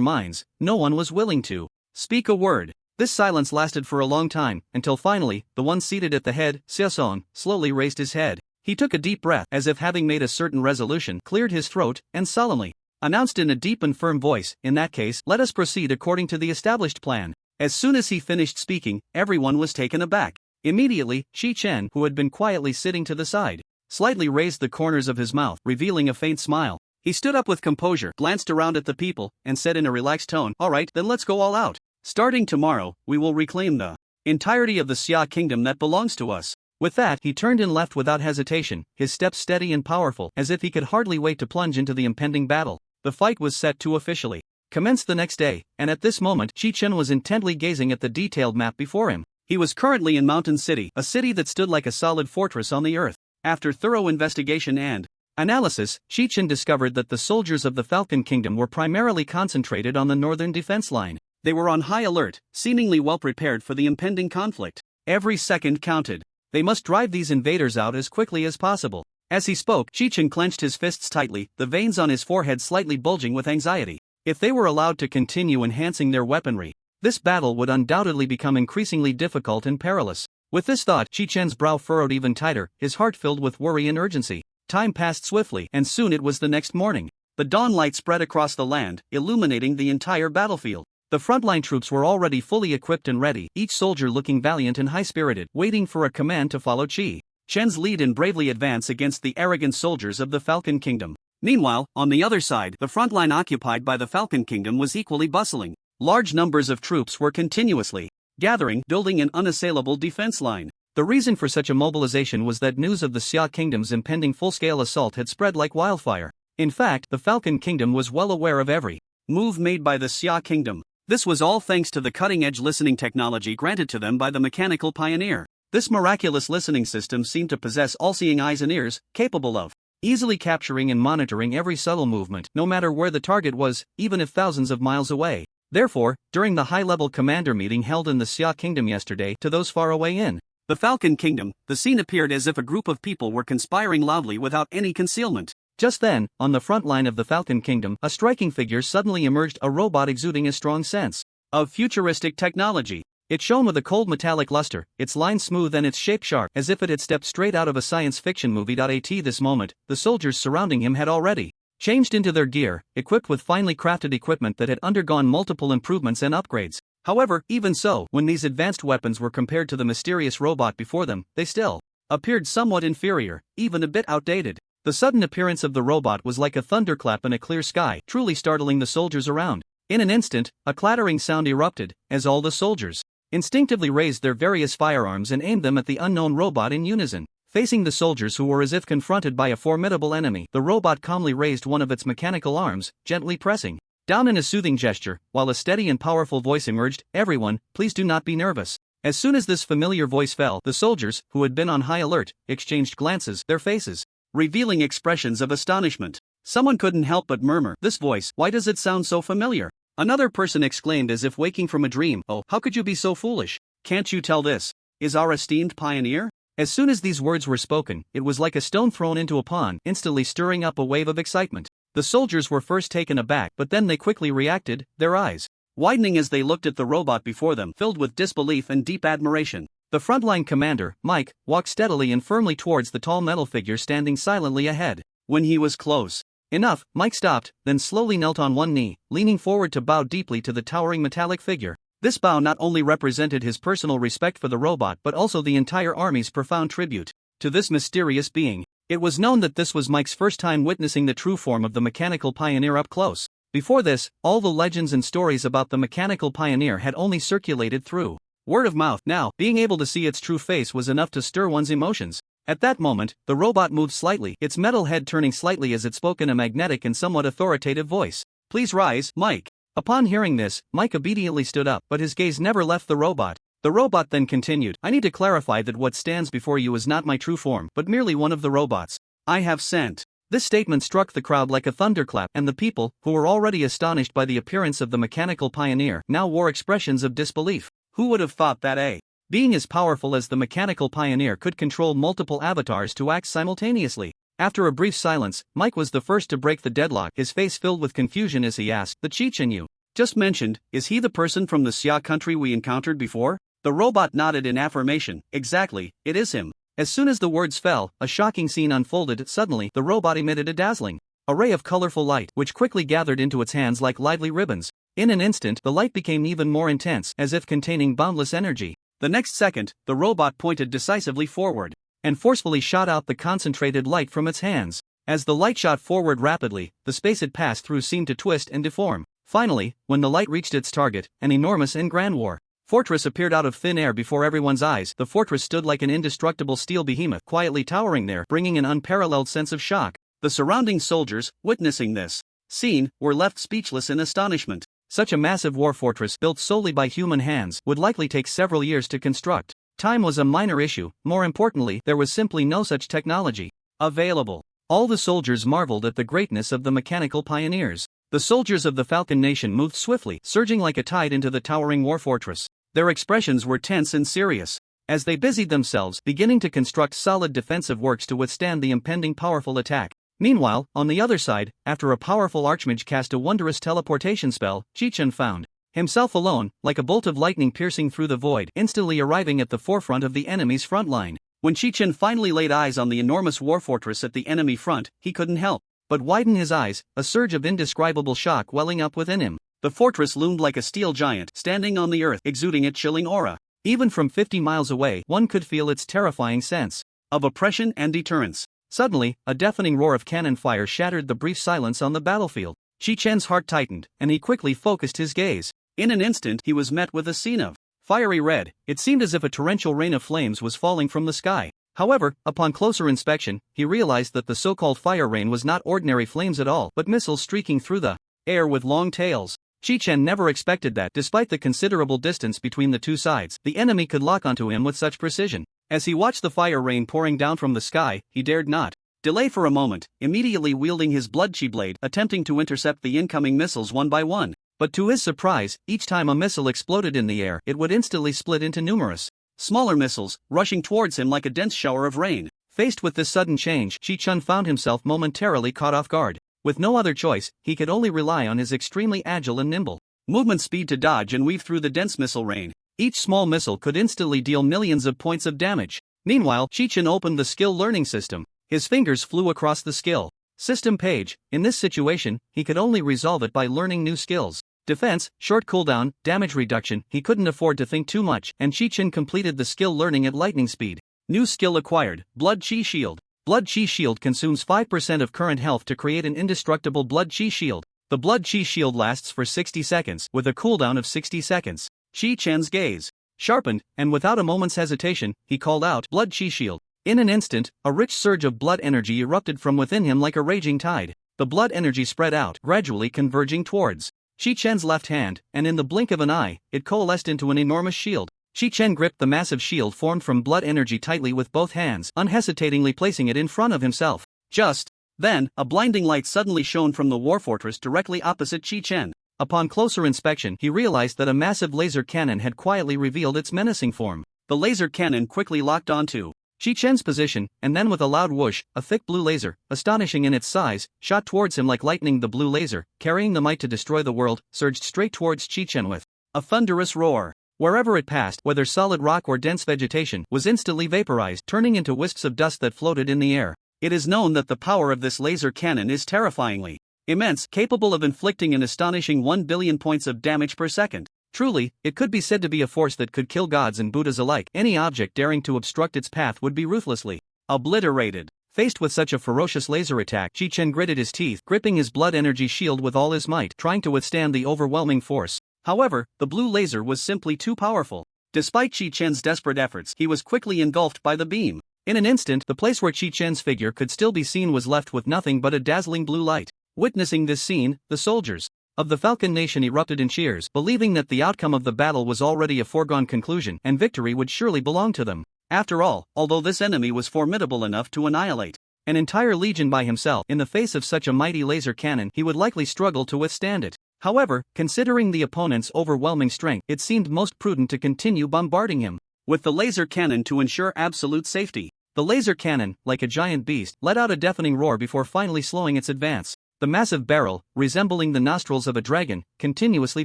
minds, no one was willing to speak a word. This silence lasted for a long time, until finally, the one seated at the head, Xiaosong, slowly raised his head. He took a deep breath, as if having made a certain resolution, cleared his throat, and solemnly announced in a deep and firm voice, "In that case, let us proceed according to the established plan." As soon as he finished speaking, everyone was taken aback. Immediately, Chi-Chen, who had been quietly sitting to the side, slightly raised the corners of his mouth, revealing a faint smile. He stood up with composure, glanced around at the people, and said in a relaxed tone, "All right, then let's go all out. Starting tomorrow, we will reclaim the entirety of the Xia kingdom that belongs to us." With that, he turned and left without hesitation, his steps steady and powerful, as if he could hardly wait to plunge into the impending battle. The fight was set to officially commence the next day, and at this moment, Chi-Chen was intently gazing at the detailed map before him. He was currently in Mountain City, a city that stood like a solid fortress on the earth. After thorough investigation and analysis, Chi-Chen discovered that the soldiers of the Falcon Kingdom were primarily concentrated on the northern defense line. They were on high alert, seemingly well prepared for the impending conflict. Every second counted. They must drive these invaders out as quickly as possible. As he spoke, Chi-Chen clenched his fists tightly, the veins on his forehead slightly bulging with anxiety. If they were allowed to continue enhancing their weaponry, this battle would undoubtedly become increasingly difficult and perilous. With this thought, Chi-Chen's brow furrowed even tighter, his heart filled with worry and urgency. Time passed swiftly, and soon it was the next morning. The dawn light spread across the land, illuminating the entire battlefield. The frontline troops were already fully equipped and ready, each soldier looking valiant and high-spirited, waiting for a command to follow Chi-Chen's lead and bravely advance against the arrogant soldiers of the Falcon Kingdom. Meanwhile, on the other side, the front line occupied by the Falcon Kingdom was equally bustling. Large numbers of troops were continuously gathering, building an unassailable defense line. The reason for such a mobilization was that news of the Xia Kingdom's impending full-scale assault had spread like wildfire. In fact, the Falcon Kingdom was well aware of every move made by the Xia Kingdom. This was all thanks to the cutting-edge listening technology granted to them by the mechanical pioneer. This miraculous listening system seemed to possess all-seeing eyes and ears, capable of easily capturing and monitoring every subtle movement, no matter where the target was, even if thousands of miles away. Therefore, during the high-level commander meeting held in the Xia Kingdom yesterday, to those far away in the Falcon Kingdom, the scene appeared as if a group of people were conspiring loudly without any concealment. Just then, on the front line of the Falcon Kingdom, a striking figure suddenly emerged, a robot exuding a strong sense of futuristic technology. It shone with a cold metallic luster, its lines smooth and its shape sharp, as if it had stepped straight out of a science fiction movie. At this moment, the soldiers surrounding him had already changed into their gear, equipped with finely crafted equipment that had undergone multiple improvements and upgrades. However, even so, when these advanced weapons were compared to the mysterious robot before them, they still appeared somewhat inferior, even a bit outdated. The sudden appearance of the robot was like a thunderclap in a clear sky, truly startling the soldiers around. In an instant, a clattering sound erupted, as all the soldiers instinctively raised their various firearms and aimed them at the unknown robot in unison. Facing the soldiers who were as if confronted by a formidable enemy, the robot calmly raised one of its mechanical arms, gently pressing down in a soothing gesture, while a steady and powerful voice emerged, "Everyone, please do not be nervous." As soon as this familiar voice fell, the soldiers, who had been on high alert, exchanged glances, their faces revealing expressions of astonishment. Someone couldn't help but murmur, "This voice, why does it sound so familiar?" Another person exclaimed as if waking from a dream, "Oh, how could you be so foolish? Can't you tell this is our esteemed pioneer?" As soon as these words were spoken, it was like a stone thrown into a pond, instantly stirring up a wave of excitement. The soldiers were first taken aback, but then they quickly reacted, their eyes widening as they looked at the robot before them, filled with disbelief and deep admiration. The frontline commander, Mike, walked steadily and firmly towards the tall metal figure standing silently ahead. When he was close enough, Mike stopped, then slowly knelt on one knee, leaning forward to bow deeply to the towering metallic figure. This bow not only represented his personal respect for the robot but also the entire army's profound tribute to this mysterious being. It was known that this was Mike's first time witnessing the true form of the mechanical pioneer up close. Before this, all the legends and stories about the mechanical pioneer had only circulated through word of mouth. Now, being able to see its true face was enough to stir one's emotions. At that moment, the robot moved slightly, its metal head turning slightly as it spoke in a magnetic and somewhat authoritative voice. "Please rise, Mike." Upon hearing this, Mike obediently stood up, but his gaze never left the robot. The robot then continued, "I need to clarify that what stands before you is not my true form, but merely one of the robots I have sent." This statement struck the crowd like a thunderclap, and the people, who were already astonished by the appearance of the mechanical pioneer, now wore expressions of disbelief. Who would have thought that a being as powerful as the mechanical pioneer could control multiple avatars to act simultaneously? After a brief silence, Mike was the first to break the deadlock, his face filled with confusion as he asked, "The Chechen you just mentioned, is he the person from the Xia country we encountered before?" The robot nodded in affirmation. "Exactly, it is him." As soon as the words fell, a shocking scene unfolded. Suddenly, the robot emitted a dazzling array of colorful light, which quickly gathered into its hands like lively ribbons. In an instant, the light became even more intense, as if containing boundless energy. The next second, the robot pointed decisively forward and forcefully shot out the concentrated light from its hands. As the light shot forward rapidly, the space it passed through seemed to twist and deform. Finally, when the light reached its target, an enormous and grand war fortress appeared out of thin air before everyone's eyes. The fortress stood like an indestructible steel behemoth, quietly towering there, bringing an unparalleled sense of shock. The surrounding soldiers, witnessing this scene, were left speechless in astonishment. Such a massive war fortress, built solely by human hands, would likely take several years to construct. Time was a minor issue. More importantly, there was simply no such technology available. All the soldiers marveled at the greatness of the mechanical pioneers. The soldiers of the Falcon Nation moved swiftly, surging like a tide into the towering war fortress. Their expressions were tense and serious, as they busied themselves, beginning to construct solid defensive works to withstand the impending powerful attack. Meanwhile, on the other side, after a powerful archmage cast a wondrous teleportation spell, Chi-Chun found himself alone, like a bolt of lightning piercing through the void, instantly arriving at the forefront of the enemy's front line. When Chi-Chun finally laid eyes on the enormous war fortress at the enemy front, he couldn't help but widen his eyes, a surge of indescribable shock welling up within him. The fortress loomed like a steel giant, standing on the earth, exuding a chilling aura. Even from 50 miles away, one could feel its terrifying sense of oppression and deterrence. Suddenly, a deafening roar of cannon fire shattered the brief silence on the battlefield. Chi-Chen's heart tightened, and he quickly focused his gaze. In an instant, he was met with a scene of fiery red. It seemed as if a torrential rain of flames was falling from the sky. However, upon closer inspection, he realized that the so-called fire rain was not ordinary flames at all, but missiles streaking through the air with long tails. Chi-Chen never expected that, despite the considerable distance between the two sides, the enemy could lock onto him with such precision. As he watched the fire rain pouring down from the sky, he dared not delay for a moment, immediately wielding his blood chi blade, attempting to intercept the incoming missiles one by one. But to his surprise, each time a missile exploded in the air, it would instantly split into numerous smaller missiles, rushing towards him like a dense shower of rain. Faced with this sudden change, Chi-Chun found himself momentarily caught off guard. With no other choice, he could only rely on his extremely agile and nimble movement speed to dodge and weave through the dense missile rain. Each small missile could instantly deal millions of points of damage. Meanwhile, Chi-Chun opened the skill learning system. His fingers flew across the skill system page. In this situation, he could only resolve it by learning new skills. Defense, short cooldown, damage reduction. He couldn't afford to think too much, and Chi-Chun completed the skill learning at lightning speed. New skill acquired, Blood Chi Shield. Blood Chi Shield consumes 5% of current health to create an indestructible Blood Chi Shield. The Blood Chi Shield lasts for 60 seconds, with a cooldown of 60 seconds. Chi-Chen's gaze sharpened, and without a moment's hesitation, he called out, "Blood Chi Shield." In an instant, a rich surge of blood energy erupted from within him like a raging tide. The blood energy spread out, gradually converging towards Chi-Chen's left hand, and in the blink of an eye, it coalesced into an enormous shield. Chi-Chen gripped the massive shield formed from blood energy tightly with both hands, unhesitatingly placing it in front of himself. Just then, a blinding light suddenly shone from the war fortress directly opposite Chi-Chen. Upon closer inspection, he realized that a massive laser cannon had quietly revealed its menacing form. The laser cannon quickly locked onto Qi Chen's position, and then with a loud whoosh, a thick blue laser, astonishing in its size, shot towards him like lightning. The blue laser, carrying the might to destroy the world, surged straight towards Qi Chen with a thunderous roar. Wherever it passed, whether solid rock or dense vegetation, was instantly vaporized, turning into wisps of dust that floated in the air. It is known that the power of this laser cannon is terrifyingly immense, capable of inflicting an astonishing 1 billion points of damage per second. Truly, it could be said to be a force that could kill gods and Buddhas alike. Any object daring to obstruct its path would be ruthlessly obliterated. Faced with such a ferocious laser attack, Qi Chen gritted his teeth, gripping his blood energy shield with all his might, trying to withstand the overwhelming force. However, the blue laser was simply too powerful. Despite Qi Chen's desperate efforts, he was quickly engulfed by the beam. In an instant, the place where Qi Chen's figure could still be seen was left with nothing but a dazzling blue light. Witnessing this scene, the soldiers of the Falcon Nation erupted in cheers, believing that the outcome of the battle was already a foregone conclusion and victory would surely belong to them. After all, although this enemy was formidable enough to annihilate an entire legion by himself, in the face of such a mighty laser cannon, he would likely struggle to withstand it. However, considering the opponent's overwhelming strength, it seemed most prudent to continue bombarding him with the laser cannon to ensure absolute safety. The laser cannon, like a giant beast, let out a deafening roar before finally slowing its advance. The massive barrel, resembling the nostrils of a dragon, continuously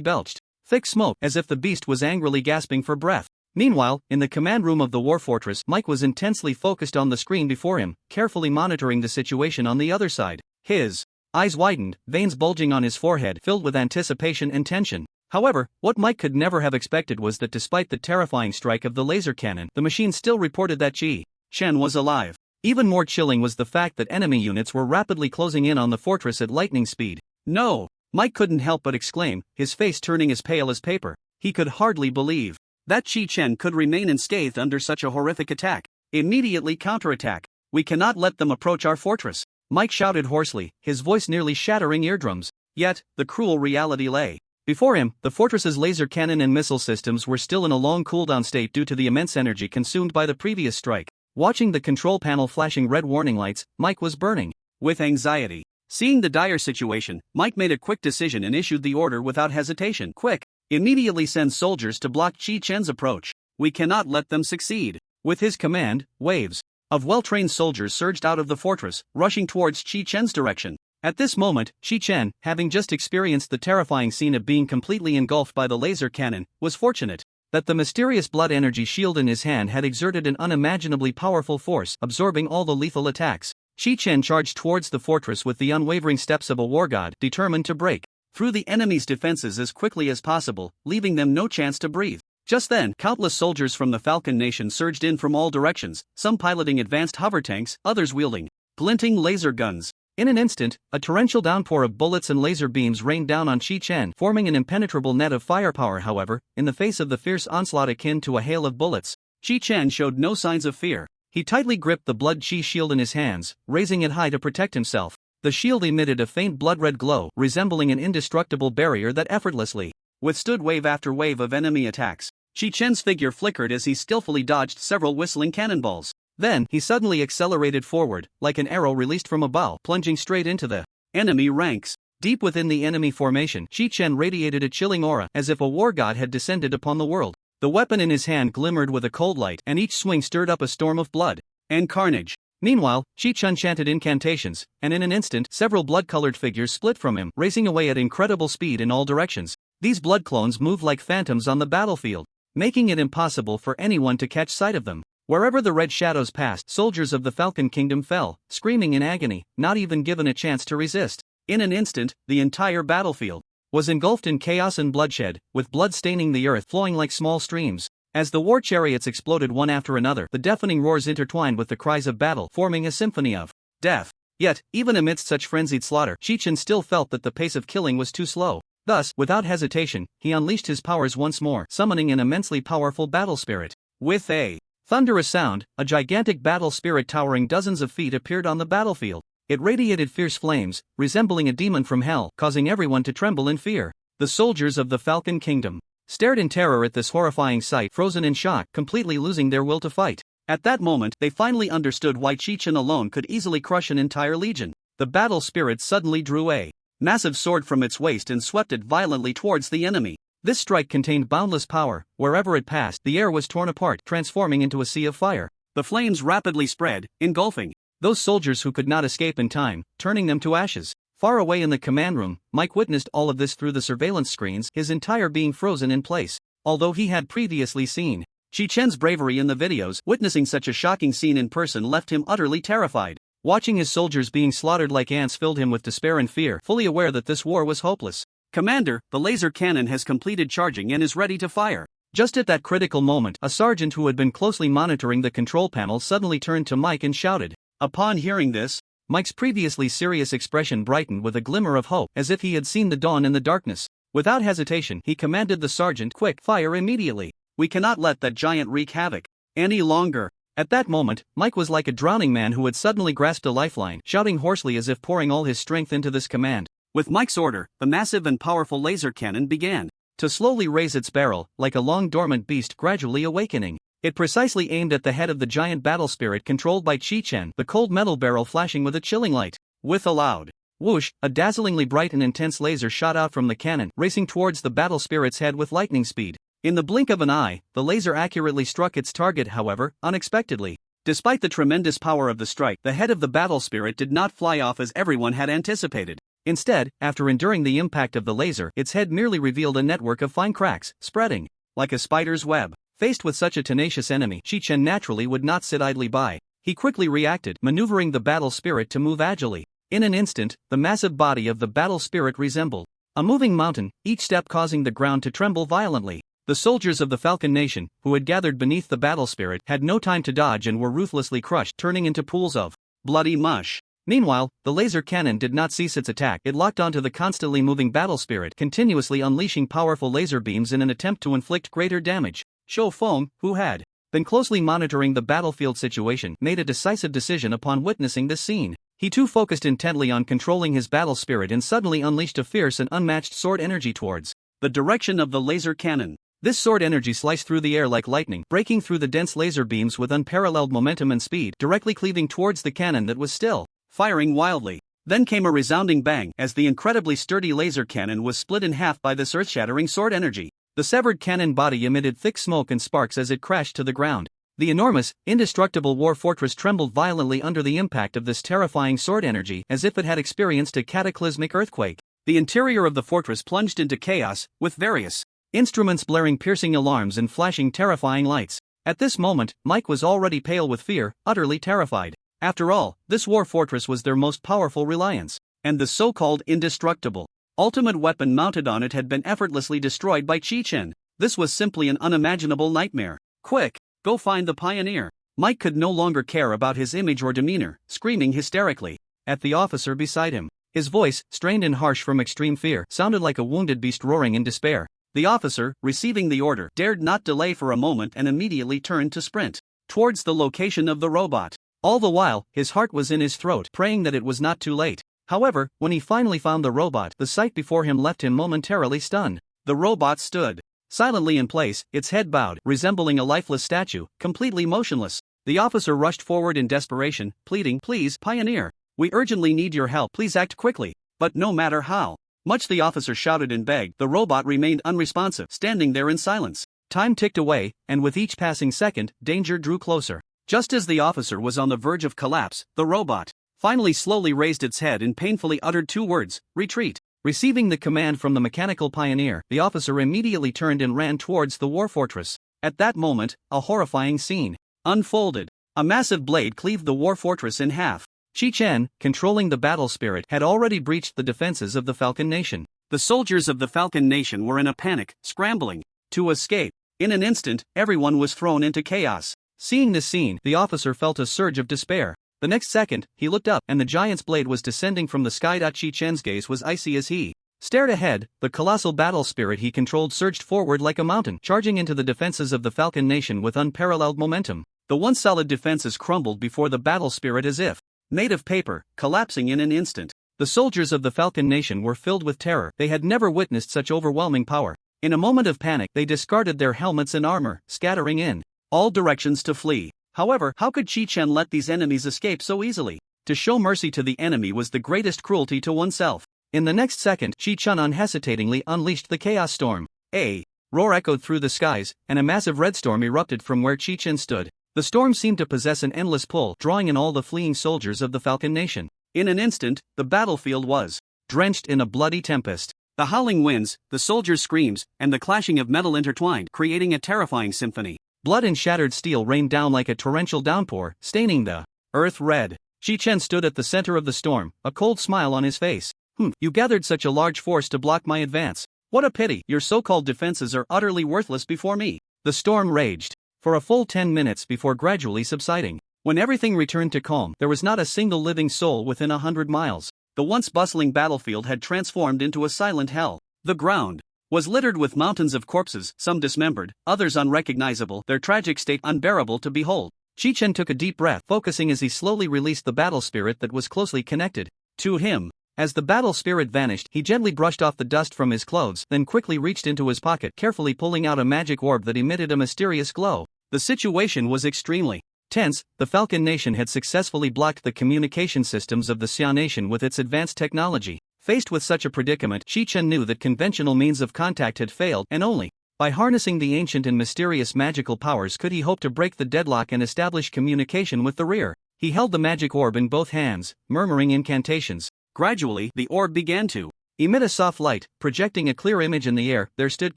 belched thick smoke as if the beast was angrily gasping for breath. Meanwhile, in the command room of the war fortress, Mike was intensely focused on the screen before him, carefully monitoring the situation on the other side. His eyes widened, veins bulging on his forehead, filled with anticipation and tension. However, what Mike could never have expected was that despite the terrifying strike of the laser cannon, the machine still reported that Qi Chen was alive. Even more chilling was the fact that enemy units were rapidly closing in on the fortress at lightning speed. No! Mike couldn't help but exclaim, his face turning as pale as paper. He could hardly believe that Qi Chen could remain unscathed under such a horrific attack. Immediately counterattack. We cannot let them approach our fortress, Mike shouted hoarsely, his voice nearly shattering eardrums. Yet, the cruel reality lay before him. The fortress's laser cannon and missile systems were still in a long cooldown state due to the immense energy consumed by the previous strike. Watching the control panel flashing red warning lights, Mike was burning with anxiety. Seeing the dire situation, Mike made a quick decision and issued the order without hesitation. Quick! Immediately send soldiers to block Qi Chen's approach. We cannot let them succeed. With his command, waves of well-trained soldiers surged out of the fortress, rushing towards Qi Chen's direction. At this moment, Qi Chen, having just experienced the terrifying scene of being completely engulfed by the laser cannon, was fortunate that the mysterious blood energy shield in his hand had exerted an unimaginably powerful force, absorbing all the lethal attacks. Qi Chen charged towards the fortress with the unwavering steps of a war god, determined to break through the enemy's defenses as quickly as possible, leaving them no chance to breathe. Just then, countless soldiers from the Falcon Nation surged in from all directions, some piloting advanced hover tanks, others wielding glinting laser guns. In an instant, a torrential downpour of bullets and laser beams rained down on Qi Chen, forming an impenetrable net of firepower. However, in the face of the fierce onslaught akin to a hail of bullets, Qi Chen showed no signs of fear. He tightly gripped the blood Qi shield in his hands, raising it high to protect himself. The shield emitted a faint blood-red glow, resembling an indestructible barrier that effortlessly withstood wave after wave of enemy attacks. Qi Chen's figure flickered as he skillfully dodged several whistling cannonballs. Then, he suddenly accelerated forward, like an arrow released from a bow, plunging straight into the enemy ranks. Deep within the enemy formation, Qi Chen radiated a chilling aura, as if a war god had descended upon the world. The weapon in his hand glimmered with a cold light, and each swing stirred up a storm of blood and carnage. Meanwhile, Qi Chen chanted incantations, and in an instant, several blood-colored figures split from him, racing away at incredible speed in all directions. These blood clones moved like phantoms on the battlefield, making it impossible for anyone to catch sight of them. Wherever the red shadows passed, soldiers of the Falcon Kingdom fell, screaming in agony, not even given a chance to resist. In an instant, the entire battlefield was engulfed in chaos and bloodshed, with blood staining the earth, flowing like small streams. As the war chariots exploded one after another, the deafening roars intertwined with the cries of battle, forming a symphony of death. Yet, even amidst such frenzied slaughter, Qi Chen still felt that the pace of killing was too slow. Thus, without hesitation, he unleashed his powers once more, summoning an immensely powerful battle spirit. With a thunderous sound, a gigantic battle spirit towering dozens of feet appeared on the battlefield. It radiated fierce flames, resembling a demon from hell, causing everyone to tremble in fear. The soldiers of the Falcon Kingdom stared in terror at this horrifying sight, frozen in shock, completely losing their will to fight. At that moment, they finally understood why Qi Chen alone could easily crush an entire legion. The battle spirit suddenly drew a massive sword from its waist and swept it violently towards the enemy. This strike contained boundless power. Wherever it passed, the air was torn apart, transforming into a sea of fire. The flames rapidly spread, engulfing those soldiers who could not escape in time, turning them to ashes. Far away in the command room, Mike witnessed all of this through the surveillance screens, his entire being frozen in place. Although he had previously seen Chi-Chen's bravery in the videos, witnessing such a shocking scene in person left him utterly terrified. Watching his soldiers being slaughtered like ants filled him with despair and fear, fully aware that this war was hopeless. "Commander, the laser cannon has completed charging and is ready to fire." Just at that critical moment, a sergeant who had been closely monitoring the control panel suddenly turned to Mike and shouted. Upon hearing this, Mike's previously serious expression brightened with a glimmer of hope, as if he had seen the dawn in the darkness. Without hesitation, he commanded the sergeant, "Quick, fire immediately. We cannot let that giant wreak havoc any longer." At that moment, Mike was like a drowning man who had suddenly grasped a lifeline, shouting hoarsely as if pouring all his strength into this command. With Mike's order, the massive and powerful laser cannon began to slowly raise its barrel, like a long dormant beast gradually awakening. It precisely aimed at the head of the giant battle spirit controlled by Chi-Chen, the cold metal barrel flashing with a chilling light. With a loud whoosh, a dazzlingly bright and intense laser shot out from the cannon, racing towards the battle spirit's head with lightning speed. In the blink of an eye, the laser accurately struck its target, however, unexpectedly. Despite the tremendous power of the strike, the head of the battle spirit did not fly off as everyone had anticipated. Instead, after enduring the impact of the laser, its head merely revealed a network of fine cracks, spreading like a spider's web. Faced with such a tenacious enemy, Chi-Chen naturally would not sit idly by. He quickly reacted, maneuvering the battle spirit to move agilely. In an instant, the massive body of the battle spirit resembled a moving mountain, each step causing the ground to tremble violently. The soldiers of the Falcon Nation, who had gathered beneath the battle spirit, had no time to dodge and were ruthlessly crushed, turning into pools of bloody mush. Meanwhile, the laser cannon did not cease its attack. It locked onto the constantly moving battle spirit, continuously unleashing powerful laser beams in an attempt to inflict greater damage. Shou Feng, who had been closely monitoring the battlefield situation, made a decisive decision upon witnessing this scene. He too focused intently on controlling his battle spirit and suddenly unleashed a fierce and unmatched sword energy towards the direction of the laser cannon. This sword energy sliced through the air like lightning, breaking through the dense laser beams with unparalleled momentum and speed, directly cleaving towards the cannon that was still firing wildly. Then came a resounding bang as the incredibly sturdy laser cannon was split in half by this earth-shattering sword energy. The severed cannon body emitted thick smoke and sparks as it crashed to the ground. The enormous, indestructible war fortress trembled violently under the impact of this terrifying sword energy, as if it had experienced a cataclysmic earthquake. The interior of the fortress plunged into chaos, with various instruments blaring piercing alarms and flashing terrifying lights. At this moment, Mike was already pale with fear, utterly terrified. After all, this war fortress was their most powerful reliance, and the so-called indestructible ultimate weapon mounted on it had been effortlessly destroyed by Chi-Chen. This was simply an unimaginable nightmare. "Quick, go find the pioneer." Mike could no longer care about his image or demeanor, screaming hysterically at the officer beside him. His voice, strained and harsh from extreme fear, sounded like a wounded beast roaring in despair. The officer, receiving the order, dared not delay for a moment and immediately turned to sprint towards the location of the robot. All the while, his heart was in his throat, praying that it was not too late. However, when he finally found the robot, the sight before him left him momentarily stunned. The robot stood silently in place, its head bowed, resembling a lifeless statue, completely motionless. The officer rushed forward in desperation, pleading, "Please, Pioneer, we urgently need your help, please act quickly." But no matter how much the officer shouted and begged, the robot remained unresponsive, standing there in silence. Time ticked away, and with each passing second, danger drew closer. Just as the officer was on the verge of collapse, the robot finally slowly raised its head and painfully uttered two words, "Retreat." Receiving the command from the mechanical pioneer, the officer immediately turned and ran towards the war fortress. At that moment, a horrifying scene unfolded. A massive blade cleaved the war fortress in half. Chi-Chen, controlling the battle spirit, had already breached the defenses of the Falcon Nation. The soldiers of the Falcon Nation were in a panic, scrambling to escape. In an instant, everyone was thrown into chaos. Seeing this scene, the officer felt a surge of despair. The next second, he looked up, and the giant's blade was descending from the sky. Chi-Chen's gaze was icy as he stared ahead. The colossal battle spirit he controlled surged forward like a mountain, charging into the defenses of the Falcon Nation with unparalleled momentum. The once solid defenses crumbled before the battle spirit as if made of paper, collapsing in an instant. The soldiers of the Falcon Nation were filled with terror. They had never witnessed such overwhelming power. In a moment of panic, they discarded their helmets and armor, scattering in all directions to flee. However, how could Chi-Chen let these enemies escape so easily? To show mercy to the enemy was the greatest cruelty to oneself. In the next second, Chi-Chen unhesitatingly unleashed the chaos storm. A roar echoed through the skies, and a massive red storm erupted from where Chi-Chen stood. The storm seemed to possess an endless pull, drawing in all the fleeing soldiers of the Falcon Nation. In an instant, the battlefield was drenched in a bloody tempest. The howling winds, the soldiers' screams, and the clashing of metal intertwined, creating a terrifying symphony. Blood and shattered steel rained down like a torrential downpour, staining the earth red. Shi-Chen stood at the center of the storm, a cold smile on his face. You gathered such a large force to block my advance. What a pity, your so-called defenses are utterly worthless before me. The storm raged for a full 10 minutes before gradually subsiding. When everything returned to calm, there was not a single living soul within 100 miles. The once bustling battlefield had transformed into a silent hell. The ground was littered with mountains of corpses, some dismembered, others unrecognizable, their tragic state unbearable to behold. Shi-Chen took a deep breath, focusing as he slowly released the battle spirit that was closely connected to him. As the battle spirit vanished, he gently brushed off the dust from his clothes, then quickly reached into his pocket, carefully pulling out a magic orb that emitted a mysterious glow. The situation was extremely tense. The Falcon Nation had successfully blocked the communication systems of the Xia Nation with its advanced technology. Faced with such a predicament, Shi-Chen knew that conventional means of contact had failed, and only by harnessing the ancient and mysterious magical powers could he hope to break the deadlock and establish communication with the rear. He held the magic orb in both hands, murmuring incantations. Gradually, the orb began to emit a soft light, projecting a clear image in the air. There stood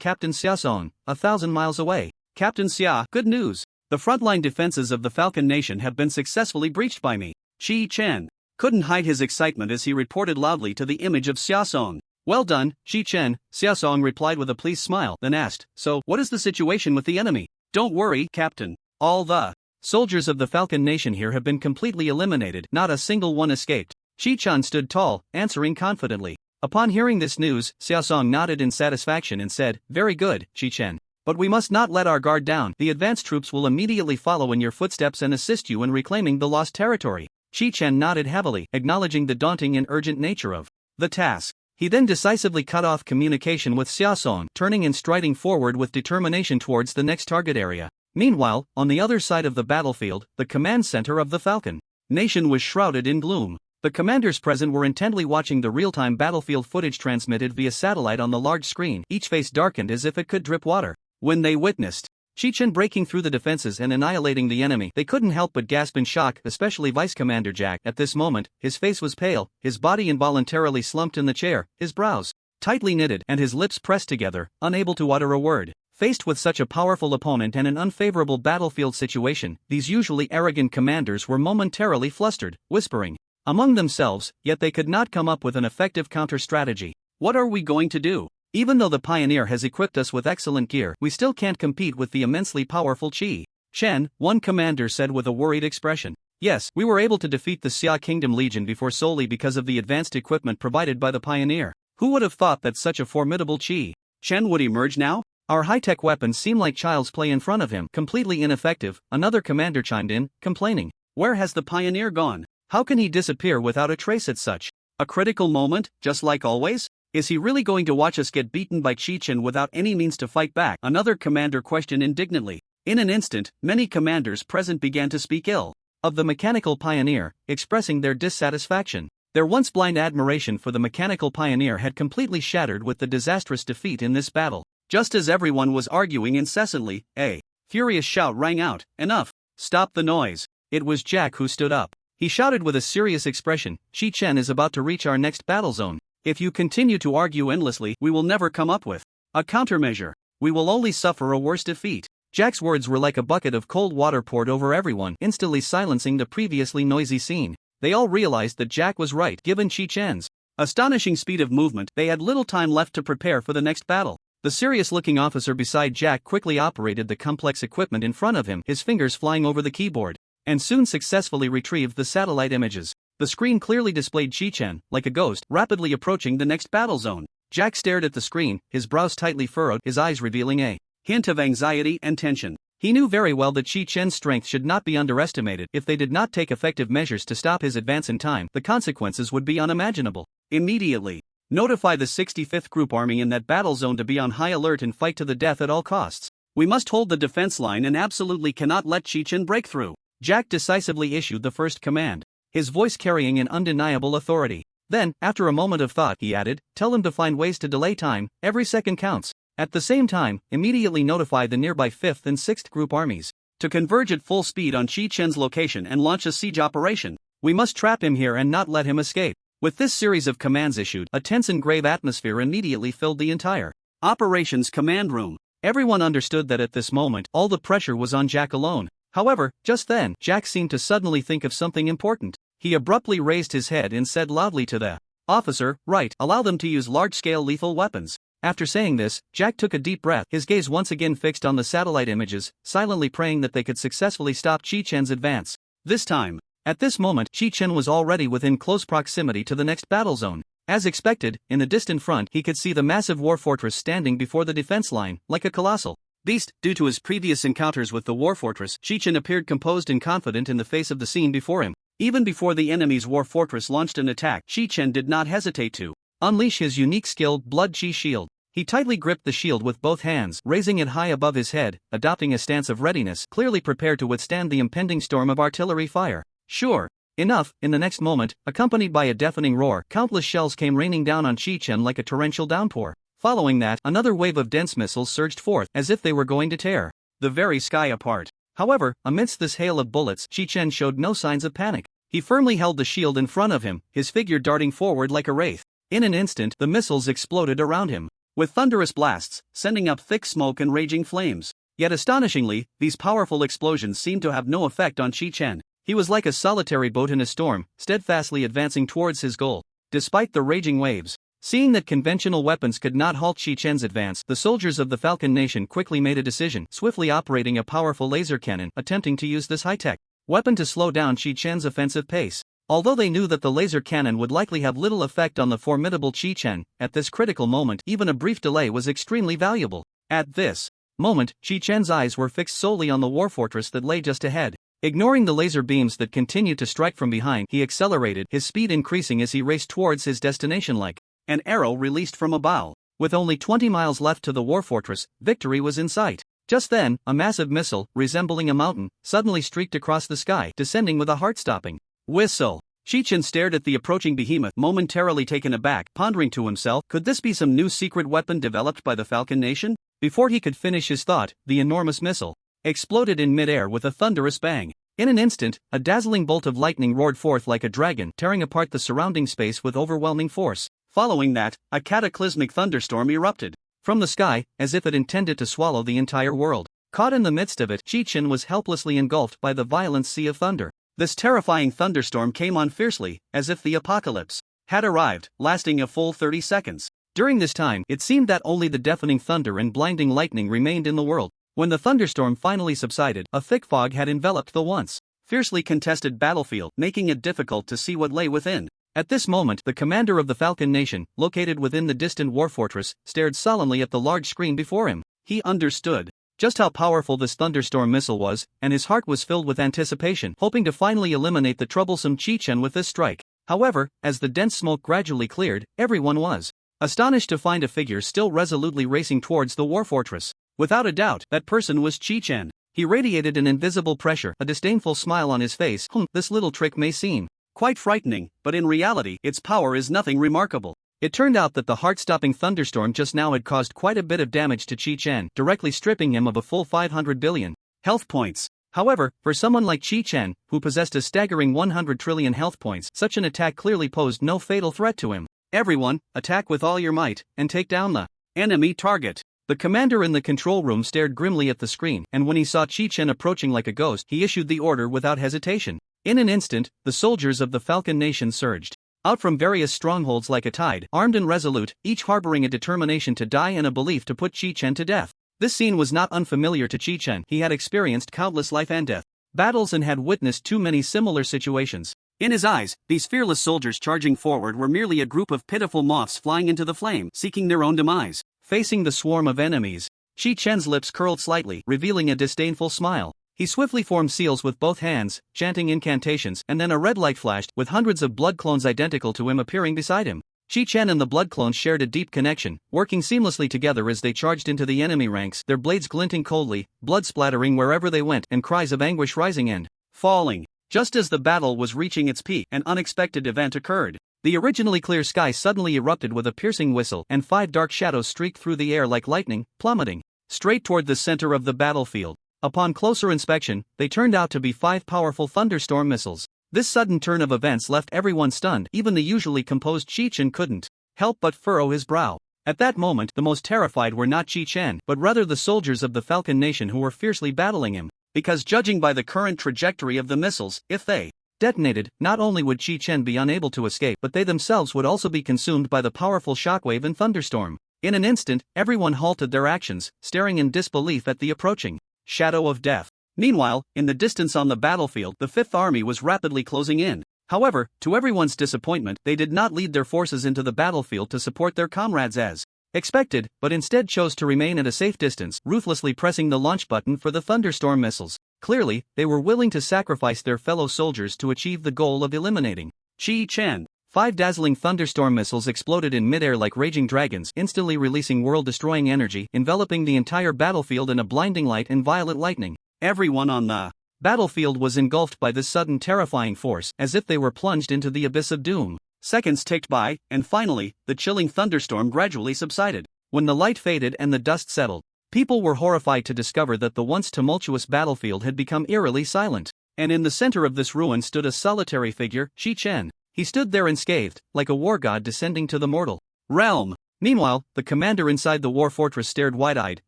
Captain Xiaosong, 1,000 miles away. Captain Xia, good news. The frontline defenses of the Falcon Nation have been successfully breached by me. Shi-Chen couldn't hide his excitement as he reported loudly to the image of Xiaosong. Well done, Shi-Chen, Xiaosong replied with a pleased smile, then asked, so, what is the situation with the enemy? Don't worry, Captain. All the soldiers of the Falcon Nation here have been completely eliminated, not a single one escaped. Shi-Chen stood tall, answering confidently. Upon hearing this news, Xiaosong nodded in satisfaction and said, very good, Shi-Chen. But we must not let our guard down. The advanced troops will immediately follow in your footsteps and assist you in reclaiming the lost territory. Shi-Chen nodded heavily, acknowledging the daunting and urgent nature of the task. He then decisively cut off communication with Xiaosong, turning and striding forward with determination towards the next target area. Meanwhile, on the other side of the battlefield, the command center of the Falcon Nation was shrouded in gloom. The commanders present were intently watching the real-time battlefield footage transmitted via satellite on the large screen, each face darkened as if it could drip water. When they witnessed Shi-Chen breaking through the defenses and annihilating the enemy, they couldn't help but gasp in shock, especially Vice Commander Jack. At this moment, his face was pale, his body involuntarily slumped in the chair, his brows tightly knitted and his lips pressed together, unable to utter a word. Faced with such a powerful opponent and an unfavorable battlefield situation, these usually arrogant commanders were momentarily flustered, whispering among themselves, yet they could not come up with an effective counter-strategy. What are we going to do? Even though the Pioneer has equipped us with excellent gear, we still can't compete with the immensely powerful Qi Chen, one commander said with a worried expression. Yes, we were able to defeat the Xia Kingdom Legion before solely because of the advanced equipment provided by the Pioneer. Who would have thought that such a formidable Qi Chen would emerge now? Our high-tech weapons seem like child's play in front of him, completely ineffective, another commander chimed in, complaining. Where has the Pioneer gone? How can he disappear without a trace at such a critical moment, just like always? Is he really going to watch us get beaten by Qi Chen without any means to fight back? Another commander questioned indignantly. In an instant, many commanders present began to speak ill of the mechanical pioneer, expressing their dissatisfaction. Their once blind admiration for the mechanical pioneer had completely shattered with the disastrous defeat in this battle. Just as everyone was arguing incessantly, a furious shout rang out, "Enough! Stop the noise!" It was Jack who stood up. He shouted with a serious expression, Qi Chen is about to reach our next battle zone. If you continue to argue endlessly, we will never come up with a countermeasure. We will only suffer a worse defeat. Jack's words were like a bucket of cold water poured over everyone, instantly silencing the previously noisy scene. They all realized that Jack was right. Given Qi Chen's astonishing speed of movement, they had little time left to prepare for the next battle. The serious-looking officer beside Jack quickly operated the complex equipment in front of him, his fingers flying over the keyboard, and soon successfully retrieved the satellite images. The screen clearly displayed Qi Chen, like a ghost, rapidly approaching the next battle zone. Jack stared at the screen, his brows tightly furrowed, his eyes revealing a hint of anxiety and tension. He knew very well that Qi Chen's strength should not be underestimated. If they did not take effective measures to stop his advance in time, the consequences would be unimaginable. Immediately notify the 65th Group Army in that battle zone to be on high alert and fight to the death at all costs. We must hold the defense line and absolutely cannot let Qi Chen break through. Jack decisively issued the first command, his voice carrying an undeniable authority. Then, after a moment of thought, he added, tell them to find ways to delay time, every second counts. At the same time, immediately notify the nearby 5th and 6th Group Armies to converge at full speed on Chi Chen's location and launch a siege operation. We must trap him here and not let him escape. With this series of commands issued, a tense and grave atmosphere immediately filled the entire operations command room. Everyone understood that at this moment, all the pressure was on Jack alone. However, just then, Jack seemed to suddenly think of something important. He abruptly raised his head and said loudly to the officer, "Right, allow them to use large-scale lethal weapons." After saying this, Jack took a deep breath, his gaze once again fixed on the satellite images, silently praying that they could successfully stop Chi Chen's advance. This time. At this moment, Chi Chen was already within close proximity to the next battle zone. As expected, in the distant front he could see the massive war fortress standing before the defense line, like a colossal beast. Due to his previous encounters with the war fortress, Chi Chen appeared composed and confident in the face of the scene before him. Even before the enemy's war fortress launched an attack, Chi Chen did not hesitate to unleash his unique skill, Blood Chi Shield. He tightly gripped the shield with both hands, raising it high above his head, adopting a stance of readiness, clearly prepared to withstand the impending storm of artillery fire. Sure enough, in the next moment, accompanied by a deafening roar, countless shells came raining down on Chi Chen like a torrential downpour. Following that, another wave of dense missiles surged forth, as if they were going to tear the very sky apart. However, amidst this hail of bullets, Chi Chen showed no signs of panic. He firmly held the shield in front of him, his figure darting forward like a wraith. In an instant, the missiles exploded around him, with thunderous blasts, sending up thick smoke and raging flames. Yet astonishingly, these powerful explosions seemed to have no effect on Chi Chen. He was like a solitary boat in a storm, steadfastly advancing towards his goal, despite the raging waves. Seeing that conventional weapons could not halt Chi Chen's advance, the soldiers of the Falcon Nation quickly made a decision, swiftly operating a powerful laser cannon, attempting to use this high-tech weapon to slow down Chi Chen's offensive pace. Although they knew that the laser cannon would likely have little effect on the formidable Chi Chen, at this critical moment even a brief delay was extremely valuable. At this moment, Chi Chen's eyes were fixed solely on the war fortress that lay just ahead. Ignoring the laser beams that continued to strike from behind, he accelerated, his speed increasing as he raced towards his destination like an arrow released from a bow. With only 20 miles left to the war fortress, victory was in sight. Just then, a massive missile, resembling a mountain, suddenly streaked across the sky, descending with a heart-stopping whistle. Chi Chen stared at the approaching behemoth, momentarily taken aback, pondering to himself, could this be some new secret weapon developed by the Falcon Nation? Before he could finish his thought, the enormous missile exploded in mid-air with a thunderous bang. In an instant, a dazzling bolt of lightning roared forth like a dragon, tearing apart the surrounding space with overwhelming force. Following that, a cataclysmic thunderstorm erupted from the sky, as if it intended to swallow the entire world. Caught in the midst of it, Chi Chen was helplessly engulfed by the violent sea of thunder. This terrifying thunderstorm came on fiercely, as if the apocalypse had arrived, lasting a full 30 seconds. During this time, it seemed that only the deafening thunder and blinding lightning remained in the world. When the thunderstorm finally subsided, a thick fog had enveloped the once fiercely contested battlefield, making it difficult to see what lay within. At this moment, the commander of the Falcon Nation, located within the distant war fortress, stared sullenly at the large screen before him. He understood just how powerful this thunderstorm missile was, and his heart was filled with anticipation, hoping to finally eliminate the troublesome Chi Chen with this strike. However, as the dense smoke gradually cleared, everyone was astonished to find a figure still resolutely racing towards the war fortress. Without a doubt, that person was Chi Chen. He radiated an invisible pressure, a disdainful smile on his face. This little trick may seem quite frightening, but in reality, its power is nothing remarkable. It turned out that the heart-stopping thunderstorm just now had caused quite a bit of damage to Chi Chen, directly stripping him of a full 500 billion health points. However, for someone like Chi Chen, who possessed a staggering 100 trillion health points, such an attack clearly posed no fatal threat to him. Everyone, attack with all your might, and take down the enemy target. The commander in the control room stared grimly at the screen, and when he saw Chi Chen approaching like a ghost, he issued the order without hesitation. In an instant, the soldiers of the Falcon Nation surged out from various strongholds like a tide, armed and resolute, each harboring a determination to die and a belief to put Chi Chen to death. This scene was not unfamiliar to Chi Chen. He had experienced countless life and death battles and had witnessed too many similar situations. In his eyes, these fearless soldiers charging forward were merely a group of pitiful moths flying into the flame, seeking their own demise. Facing the swarm of enemies, Chi Chen's lips curled slightly, revealing a disdainful smile. He swiftly formed seals with both hands, chanting incantations, and then a red light flashed, with hundreds of blood clones identical to him appearing beside him. Chi Chen and the blood clones shared a deep connection, working seamlessly together as they charged into the enemy ranks, their blades glinting coldly, blood splattering wherever they went, and cries of anguish rising and falling. Just as the battle was reaching its peak, an unexpected event occurred. The originally clear sky suddenly erupted with a piercing whistle, and 5 dark shadows streaked through the air like lightning, plummeting straight toward the center of the battlefield. Upon closer inspection, they turned out to be 5 powerful thunderstorm missiles. This sudden turn of events left everyone stunned. Even the usually composed Chi-Chen couldn't help but furrow his brow. At that moment, the most terrified were not Chi-Chen, but rather the soldiers of the Falcon Nation who were fiercely battling him. Because judging by the current trajectory of the missiles, if they detonated, not only would Chi-Chen be unable to escape, but they themselves would also be consumed by the powerful shockwave and thunderstorm. In an instant, everyone halted their actions, staring in disbelief at the approaching shadow of death. Meanwhile, in the distance on the battlefield, the Fifth Army was rapidly closing in. However, to everyone's disappointment, they did not lead their forces into the battlefield to support their comrades as expected, but instead chose to remain at a safe distance, ruthlessly pressing the launch button for the thunderstorm missiles. Clearly, they were willing to sacrifice their fellow soldiers to achieve the goal of eliminating Chi-Chen. 5 dazzling thunderstorm missiles exploded in midair like raging dragons, instantly releasing world-destroying energy, enveloping the entire battlefield in a blinding light and violet lightning. Everyone on the battlefield was engulfed by this sudden terrifying force, as if they were plunged into the abyss of doom. Seconds ticked by, and finally, the chilling thunderstorm gradually subsided. When the light faded and the dust settled, people were horrified to discover that the once tumultuous battlefield had become eerily silent. And in the center of this ruin stood a solitary figure, Chi-Chen. He stood there unscathed, like a war god descending to the mortal realm. Meanwhile, the commander inside the war fortress stared wide-eyed,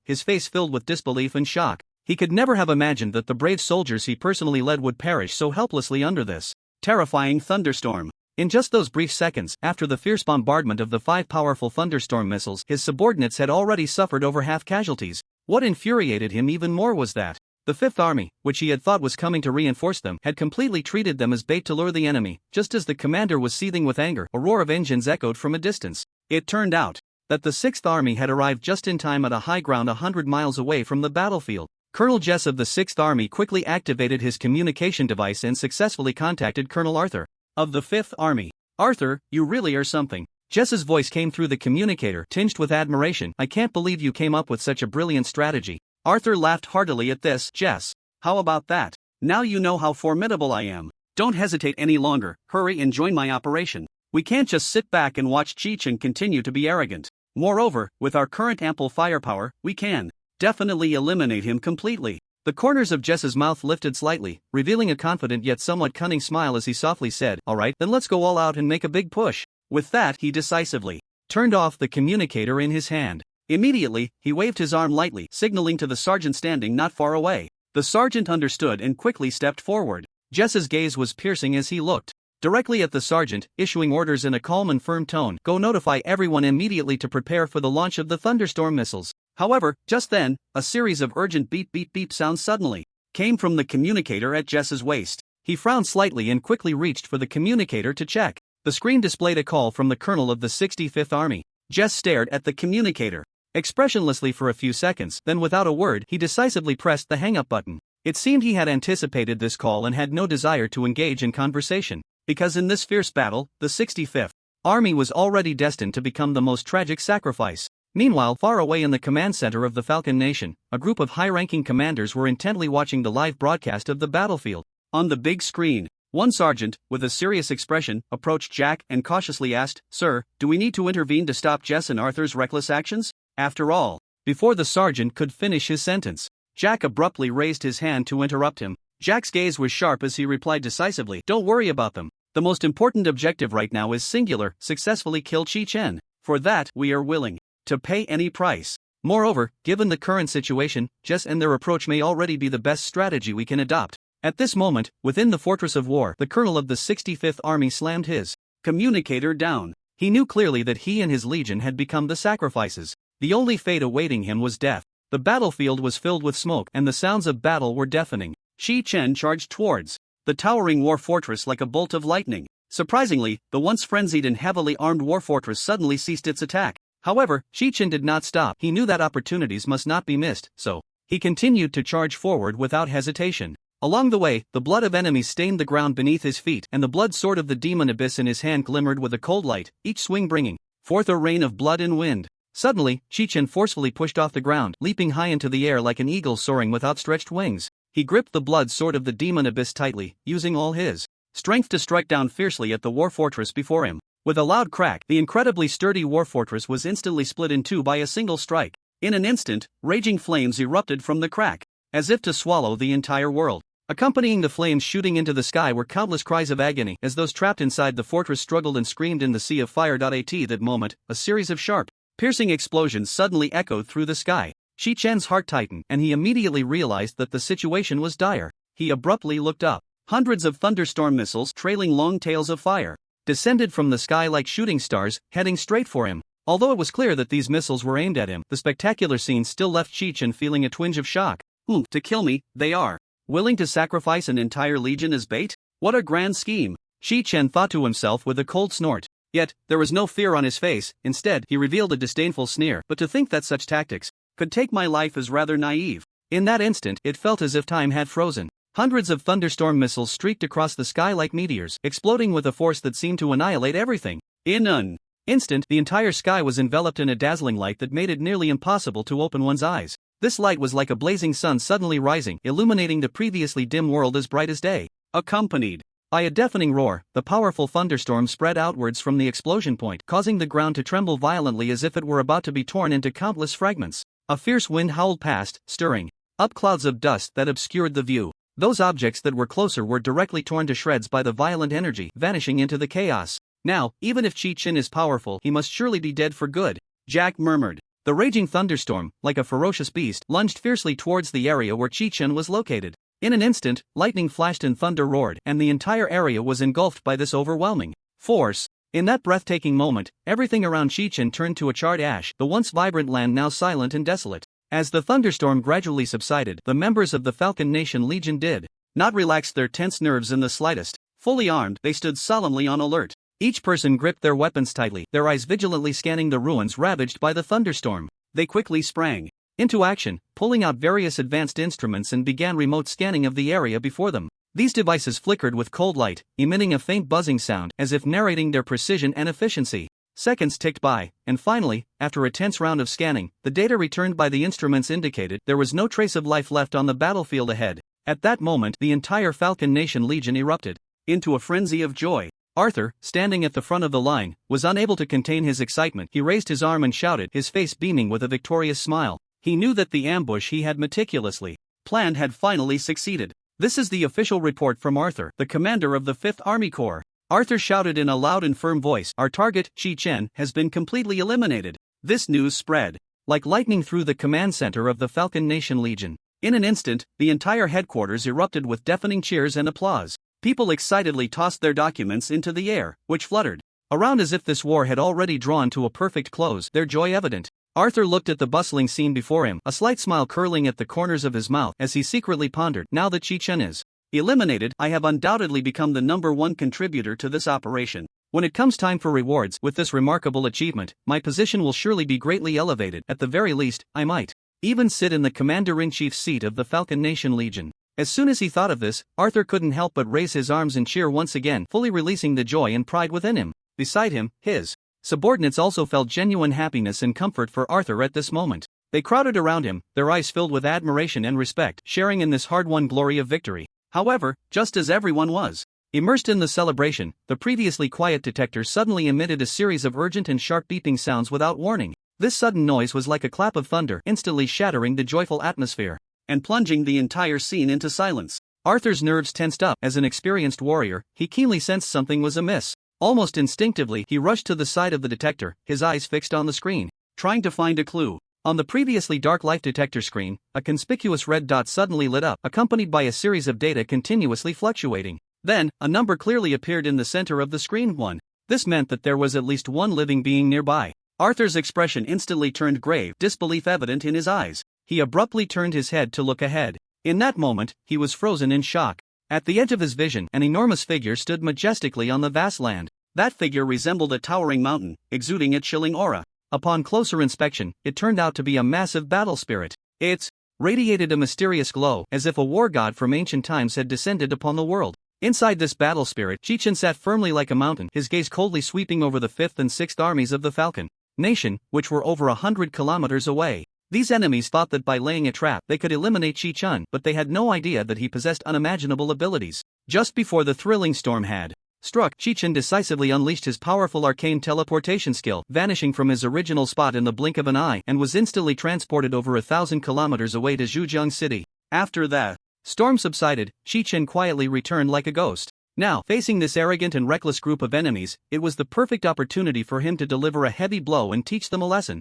his face filled with disbelief and shock. He could never have imagined that the brave soldiers he personally led would perish so helplessly under this terrifying thunderstorm. In just those brief seconds, after the fierce bombardment of the 5 powerful thunderstorm missiles, his subordinates had already suffered over half casualties. What infuriated him even more was that the Fifth Army, which he had thought was coming to reinforce them, had completely treated them as bait to lure the enemy. Just as the commander was seething with anger, a roar of engines echoed from a distance. It turned out that the Sixth Army had arrived just in time at a high ground 100 miles away from the battlefield. Colonel Jess of the Sixth Army quickly activated his communication device and successfully contacted Colonel Arthur of the Fifth Army. "Arthur, you really are something." Jess's voice came through the communicator, tinged with admiration. "I can't believe you came up with such a brilliant strategy." Arthur laughed heartily at this. "Jess, how about that? Now you know how formidable I am. Don't hesitate any longer, hurry and join my operation. We can't just sit back and watch Chi-Chen continue to be arrogant. Moreover, with our current ample firepower, we can definitely eliminate him completely." The corners of Jess's mouth lifted slightly, revealing a confident yet somewhat cunning smile as he softly said, "All right, then let's go all out and make a big push." With that, he decisively turned off the communicator in his hand. Immediately, he waved his arm lightly, signaling to the sergeant standing not far away. The sergeant understood and quickly stepped forward. Jess's gaze was piercing as he looked directly at the sergeant, issuing orders in a calm and firm tone. "Go notify everyone immediately to prepare for the launch of the thunderstorm missiles." However, just then, a series of urgent beep beep beep sounds suddenly came from the communicator at Jess's waist. He frowned slightly and quickly reached for the communicator to check. The screen displayed a call from the colonel of the 65th Army. Jess stared at the communicator expressionlessly for a few seconds, then without a word, he decisively pressed the hang-up button. It seemed he had anticipated this call and had no desire to engage in conversation, because in this fierce battle, the 65th Army was already destined to become the most tragic sacrifice. Meanwhile, far away in the command center of the Falcon Nation, a group of high-ranking commanders were intently watching the live broadcast of the battlefield. On the big screen, one sergeant, with a serious expression, approached Jack and cautiously asked, "Sir, do we need to intervene to stop Jess and Arthur's reckless actions?" After all, before the sergeant could finish his sentence, Jack abruptly raised his hand to interrupt him. Jack's gaze was sharp as he replied decisively, "Don't worry about them. The most important objective right now is singular, successfully kill Chi-Chen. For that, we are willing to pay any price. Moreover, given the current situation, Jess and their approach may already be the best strategy we can adopt." At this moment, within the Fortress of War, the colonel of the 65th Army slammed his communicator down. He knew clearly that he and his legion had become the sacrifices. The only fate awaiting him was death. The battlefield was filled with smoke, and the sounds of battle were deafening. Chi-Chen charged towards the towering war fortress like a bolt of lightning. Surprisingly, the once frenzied and heavily armed war fortress suddenly ceased its attack. However, Chi-Chen did not stop. He knew that opportunities must not be missed, so he continued to charge forward without hesitation. Along the way, the blood of enemies stained the ground beneath his feet, and the blood sword of the demon abyss in his hand glimmered with a cold light, each swing bringing forth a rain of blood and wind. Suddenly, Chi-Chen forcefully pushed off the ground, leaping high into the air like an eagle soaring with outstretched wings. He gripped the blood sword of the demon abyss tightly, using all his strength to strike down fiercely at the war fortress before him. With a loud crack, the incredibly sturdy war fortress was instantly split in two by a single strike. In an instant, raging flames erupted from the crack, as if to swallow the entire world. Accompanying the flames shooting into the sky were countless cries of agony as those trapped inside the fortress struggled and screamed in the sea of fire. At that moment, a series of sharp, piercing explosions suddenly echoed through the sky. Shi Chen's heart tightened and he immediately realized that the situation was dire. He abruptly looked up. Hundreds of thunderstorm missiles trailing long tails of fire descended from the sky like shooting stars, heading straight for him. Although it was clear that these missiles were aimed at him, the spectacular scene still left Shi Chen feeling a twinge of shock. To kill me, they are willing to sacrifice an entire legion as bait? What a grand scheme! Shi Chen thought to himself with a cold snort. Yet, there was no fear on his face. Instead, he revealed a disdainful sneer. But to think that such tactics could take my life is rather naive. In that instant, it felt as if time had frozen. Hundreds of thunderstorm missiles streaked across the sky like meteors, exploding with a force that seemed to annihilate everything. In an instant, the entire sky was enveloped in a dazzling light that made it nearly impossible to open one's eyes. This light was like a blazing sun suddenly rising, illuminating the previously dim world as bright as day. Accompanied by a deafening roar, the powerful thunderstorm spread outwards from the explosion point, causing the ground to tremble violently as if it were about to be torn into countless fragments. A fierce wind howled past, stirring up clouds of dust that obscured the view. Those objects that were closer were directly torn to shreds by the violent energy, vanishing into the chaos. Now, even if Shi Chen is powerful, he must surely be dead for good, Jack murmured. The raging thunderstorm, like a ferocious beast, lunged fiercely towards the area where Shi Chen was located. In an instant, lightning flashed and thunder roared, and the entire area was engulfed by this overwhelming force. In that breathtaking moment, everything around Shi Chen turned to a charred ash, the once vibrant land now silent and desolate. As the thunderstorm gradually subsided, the members of the Falcon Nation Legion did not relax their tense nerves in the slightest. Fully armed, they stood solemnly on alert. Each person gripped their weapons tightly, their eyes vigilantly scanning the ruins ravaged by the thunderstorm. They quickly sprang into action, pulling out various advanced instruments and began remote scanning of the area before them. These devices flickered with cold light, emitting a faint buzzing sound, as if narrating their precision and efficiency. Seconds ticked by, and finally, after a tense round of scanning, the data returned by the instruments indicated there was no trace of life left on the battlefield ahead. At that moment, the entire Falcon Nation Legion erupted into a frenzy of joy. Arthur, standing at the front of the line, was unable to contain his excitement. He raised his arm and shouted, his face beaming with a victorious smile. He knew that the ambush he had meticulously planned had finally succeeded. This is the official report from Arthur, the commander of the 5th Army Corps. Arthur shouted in a loud and firm voice, our target, Shi Chen, has been completely eliminated. This news spread like lightning through the command center of the Falcon Nation Legion. In an instant, the entire headquarters erupted with deafening cheers and applause. People excitedly tossed their documents into the air, which fluttered around as if this war had already drawn to a perfect close, their joy evident. Arthur looked at the bustling scene before him, a slight smile curling at the corners of his mouth as he secretly pondered, now that Shi Chen is eliminated, I have undoubtedly become the #1 contributor to this operation. When it comes time for rewards, with this remarkable achievement, my position will surely be greatly elevated. At the very least, I might even sit in the Commander-in-Chief's seat of the Falcon Nation Legion. As soon as he thought of this, Arthur couldn't help but raise his arms and cheer once again, fully releasing the joy and pride within him. Beside him, his subordinates also felt genuine happiness and comfort for Arthur at this moment. They crowded around him, their eyes filled with admiration and respect, sharing in this hard-won glory of victory. However, just as everyone was immersed in the celebration, the previously quiet detector suddenly emitted a series of urgent and sharp beeping sounds without warning. This sudden noise was like a clap of thunder, instantly shattering the joyful atmosphere and plunging the entire scene into silence. Arthur's nerves tensed up. As an experienced warrior, he keenly sensed something was amiss. Almost instinctively, he rushed to the side of the detector, his eyes fixed on the screen, trying to find a clue. On the previously dark life detector screen, a conspicuous red dot suddenly lit up, accompanied by a series of data continuously fluctuating. Then, a number clearly appeared in the center of the screen. 1. This meant that there was at least one living being nearby. Arthur's expression instantly turned grave, disbelief evident in his eyes. He abruptly turned his head to look ahead. In that moment, he was frozen in shock. At the edge of his vision, an enormous figure stood majestically on the vast land. That figure resembled a towering mountain, exuding a chilling aura. Upon closer inspection, it turned out to be a massive battle spirit. It radiated a mysterious glow, as if a war god from ancient times had descended upon the world. Inside this battle spirit, Shi Chen sat firmly like a mountain, his gaze coldly sweeping over the 5th and 6th armies of the Falcon Nation, which were over 100 kilometers away. These enemies thought that by laying a trap, they could eliminate Shi Chen, but they had no idea that he possessed unimaginable abilities. Just before the thrilling storm had struck, Shi Chen decisively unleashed his powerful arcane teleportation skill, vanishing from his original spot in the blink of an eye, and was instantly transported over 1,000 kilometers away to Zhujiang City. After the storm subsided, Chi-Chen quietly returned like a ghost. Now, facing this arrogant and reckless group of enemies, it was the perfect opportunity for him to deliver a heavy blow and teach them a lesson.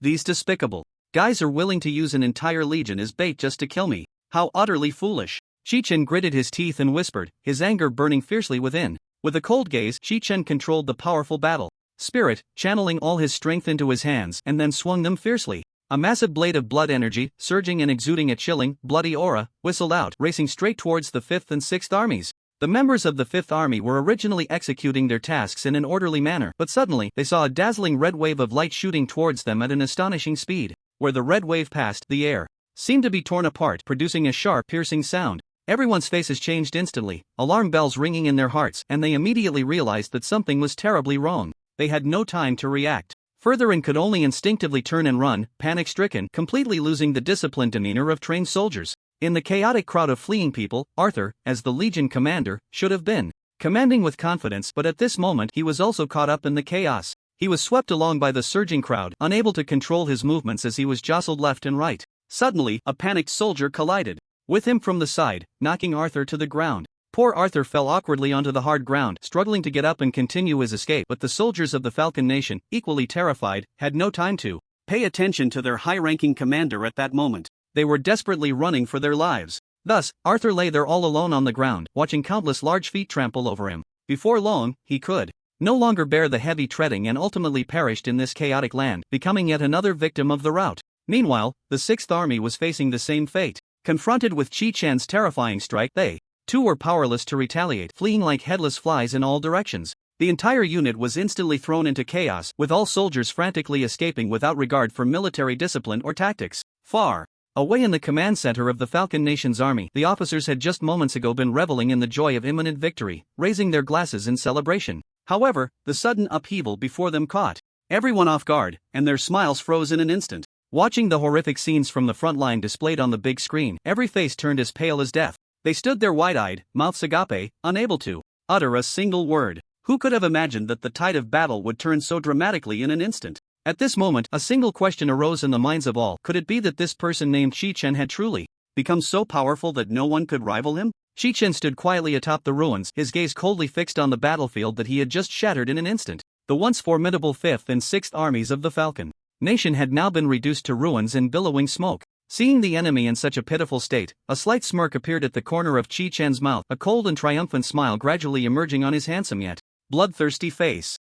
These despicable guys are willing to use an entire legion as bait just to kill me. How utterly foolish. Chi-Chen gritted his teeth and whispered, his anger burning fiercely within. With a cold gaze, Chi-Chen controlled the powerful battle spirit, channeling all his strength into his hands and then swung them fiercely. A massive blade of blood energy, surging and exuding a chilling, bloody aura, whistled out, racing straight towards the 5th and 6th armies. The members of the 5th Army were originally executing their tasks in an orderly manner, but suddenly, they saw a dazzling red wave of light shooting towards them at an astonishing speed. Where the red wave passed, the air seemed to be torn apart, producing a sharp, piercing sound. Everyone's faces changed instantly, alarm bells ringing in their hearts, and they immediately realized that something was terribly wrong. They had no time to react further and could only instinctively turn and run, panic-stricken, completely losing the disciplined demeanor of trained soldiers. In the chaotic crowd of fleeing people, Arthur, as the Legion commander, should have been commanding with confidence, but at this moment he was also caught up in the chaos. He was swept along by the surging crowd, unable to control his movements as he was jostled left and right. Suddenly, a panicked soldier collided with him from the side, knocking Arthur to the ground. Poor Arthur fell awkwardly onto the hard ground, struggling to get up and continue his escape, but the soldiers of the Falcon Nation, equally terrified, had no time to pay attention to their high-ranking commander at that moment. They were desperately running for their lives. Thus, Arthur lay there all alone on the ground, watching countless large feet trample over him. Before long, he could no longer bear the heavy treading and ultimately perished in this chaotic land, becoming yet another victim of the rout. Meanwhile, the 6th Army was facing the same fate. Confronted with Chi-Chen's terrifying strike, they too were powerless to retaliate, fleeing like headless flies in all directions. The entire unit was instantly thrown into chaos, with all soldiers frantically escaping without regard for military discipline or tactics. Far away in the command center of the Falcon Nation's army, the officers had just moments ago been reveling in the joy of imminent victory, raising their glasses in celebration. However, the sudden upheaval before them caught everyone off guard, and their smiles froze in an instant. Watching the horrific scenes from the front line displayed on the big screen, every face turned as pale as death. They stood there wide-eyed, mouths agape, unable to utter a single word. Who could have imagined that the tide of battle would turn so dramatically in an instant? At this moment, a single question arose in the minds of all. Could it be that this person named Chi-Chen had truly become so powerful that no one could rival him? Chi-Chen stood quietly atop the ruins, his gaze coldly fixed on the battlefield that he had just shattered in an instant. The once formidable 5th and 6th armies of the Falcon Nation had now been reduced to ruins and billowing smoke. Seeing the enemy in such a pitiful state, a slight smirk appeared at the corner of Chi-Chen's mouth, a cold and triumphant smile gradually emerging on his handsome yet bloodthirsty face.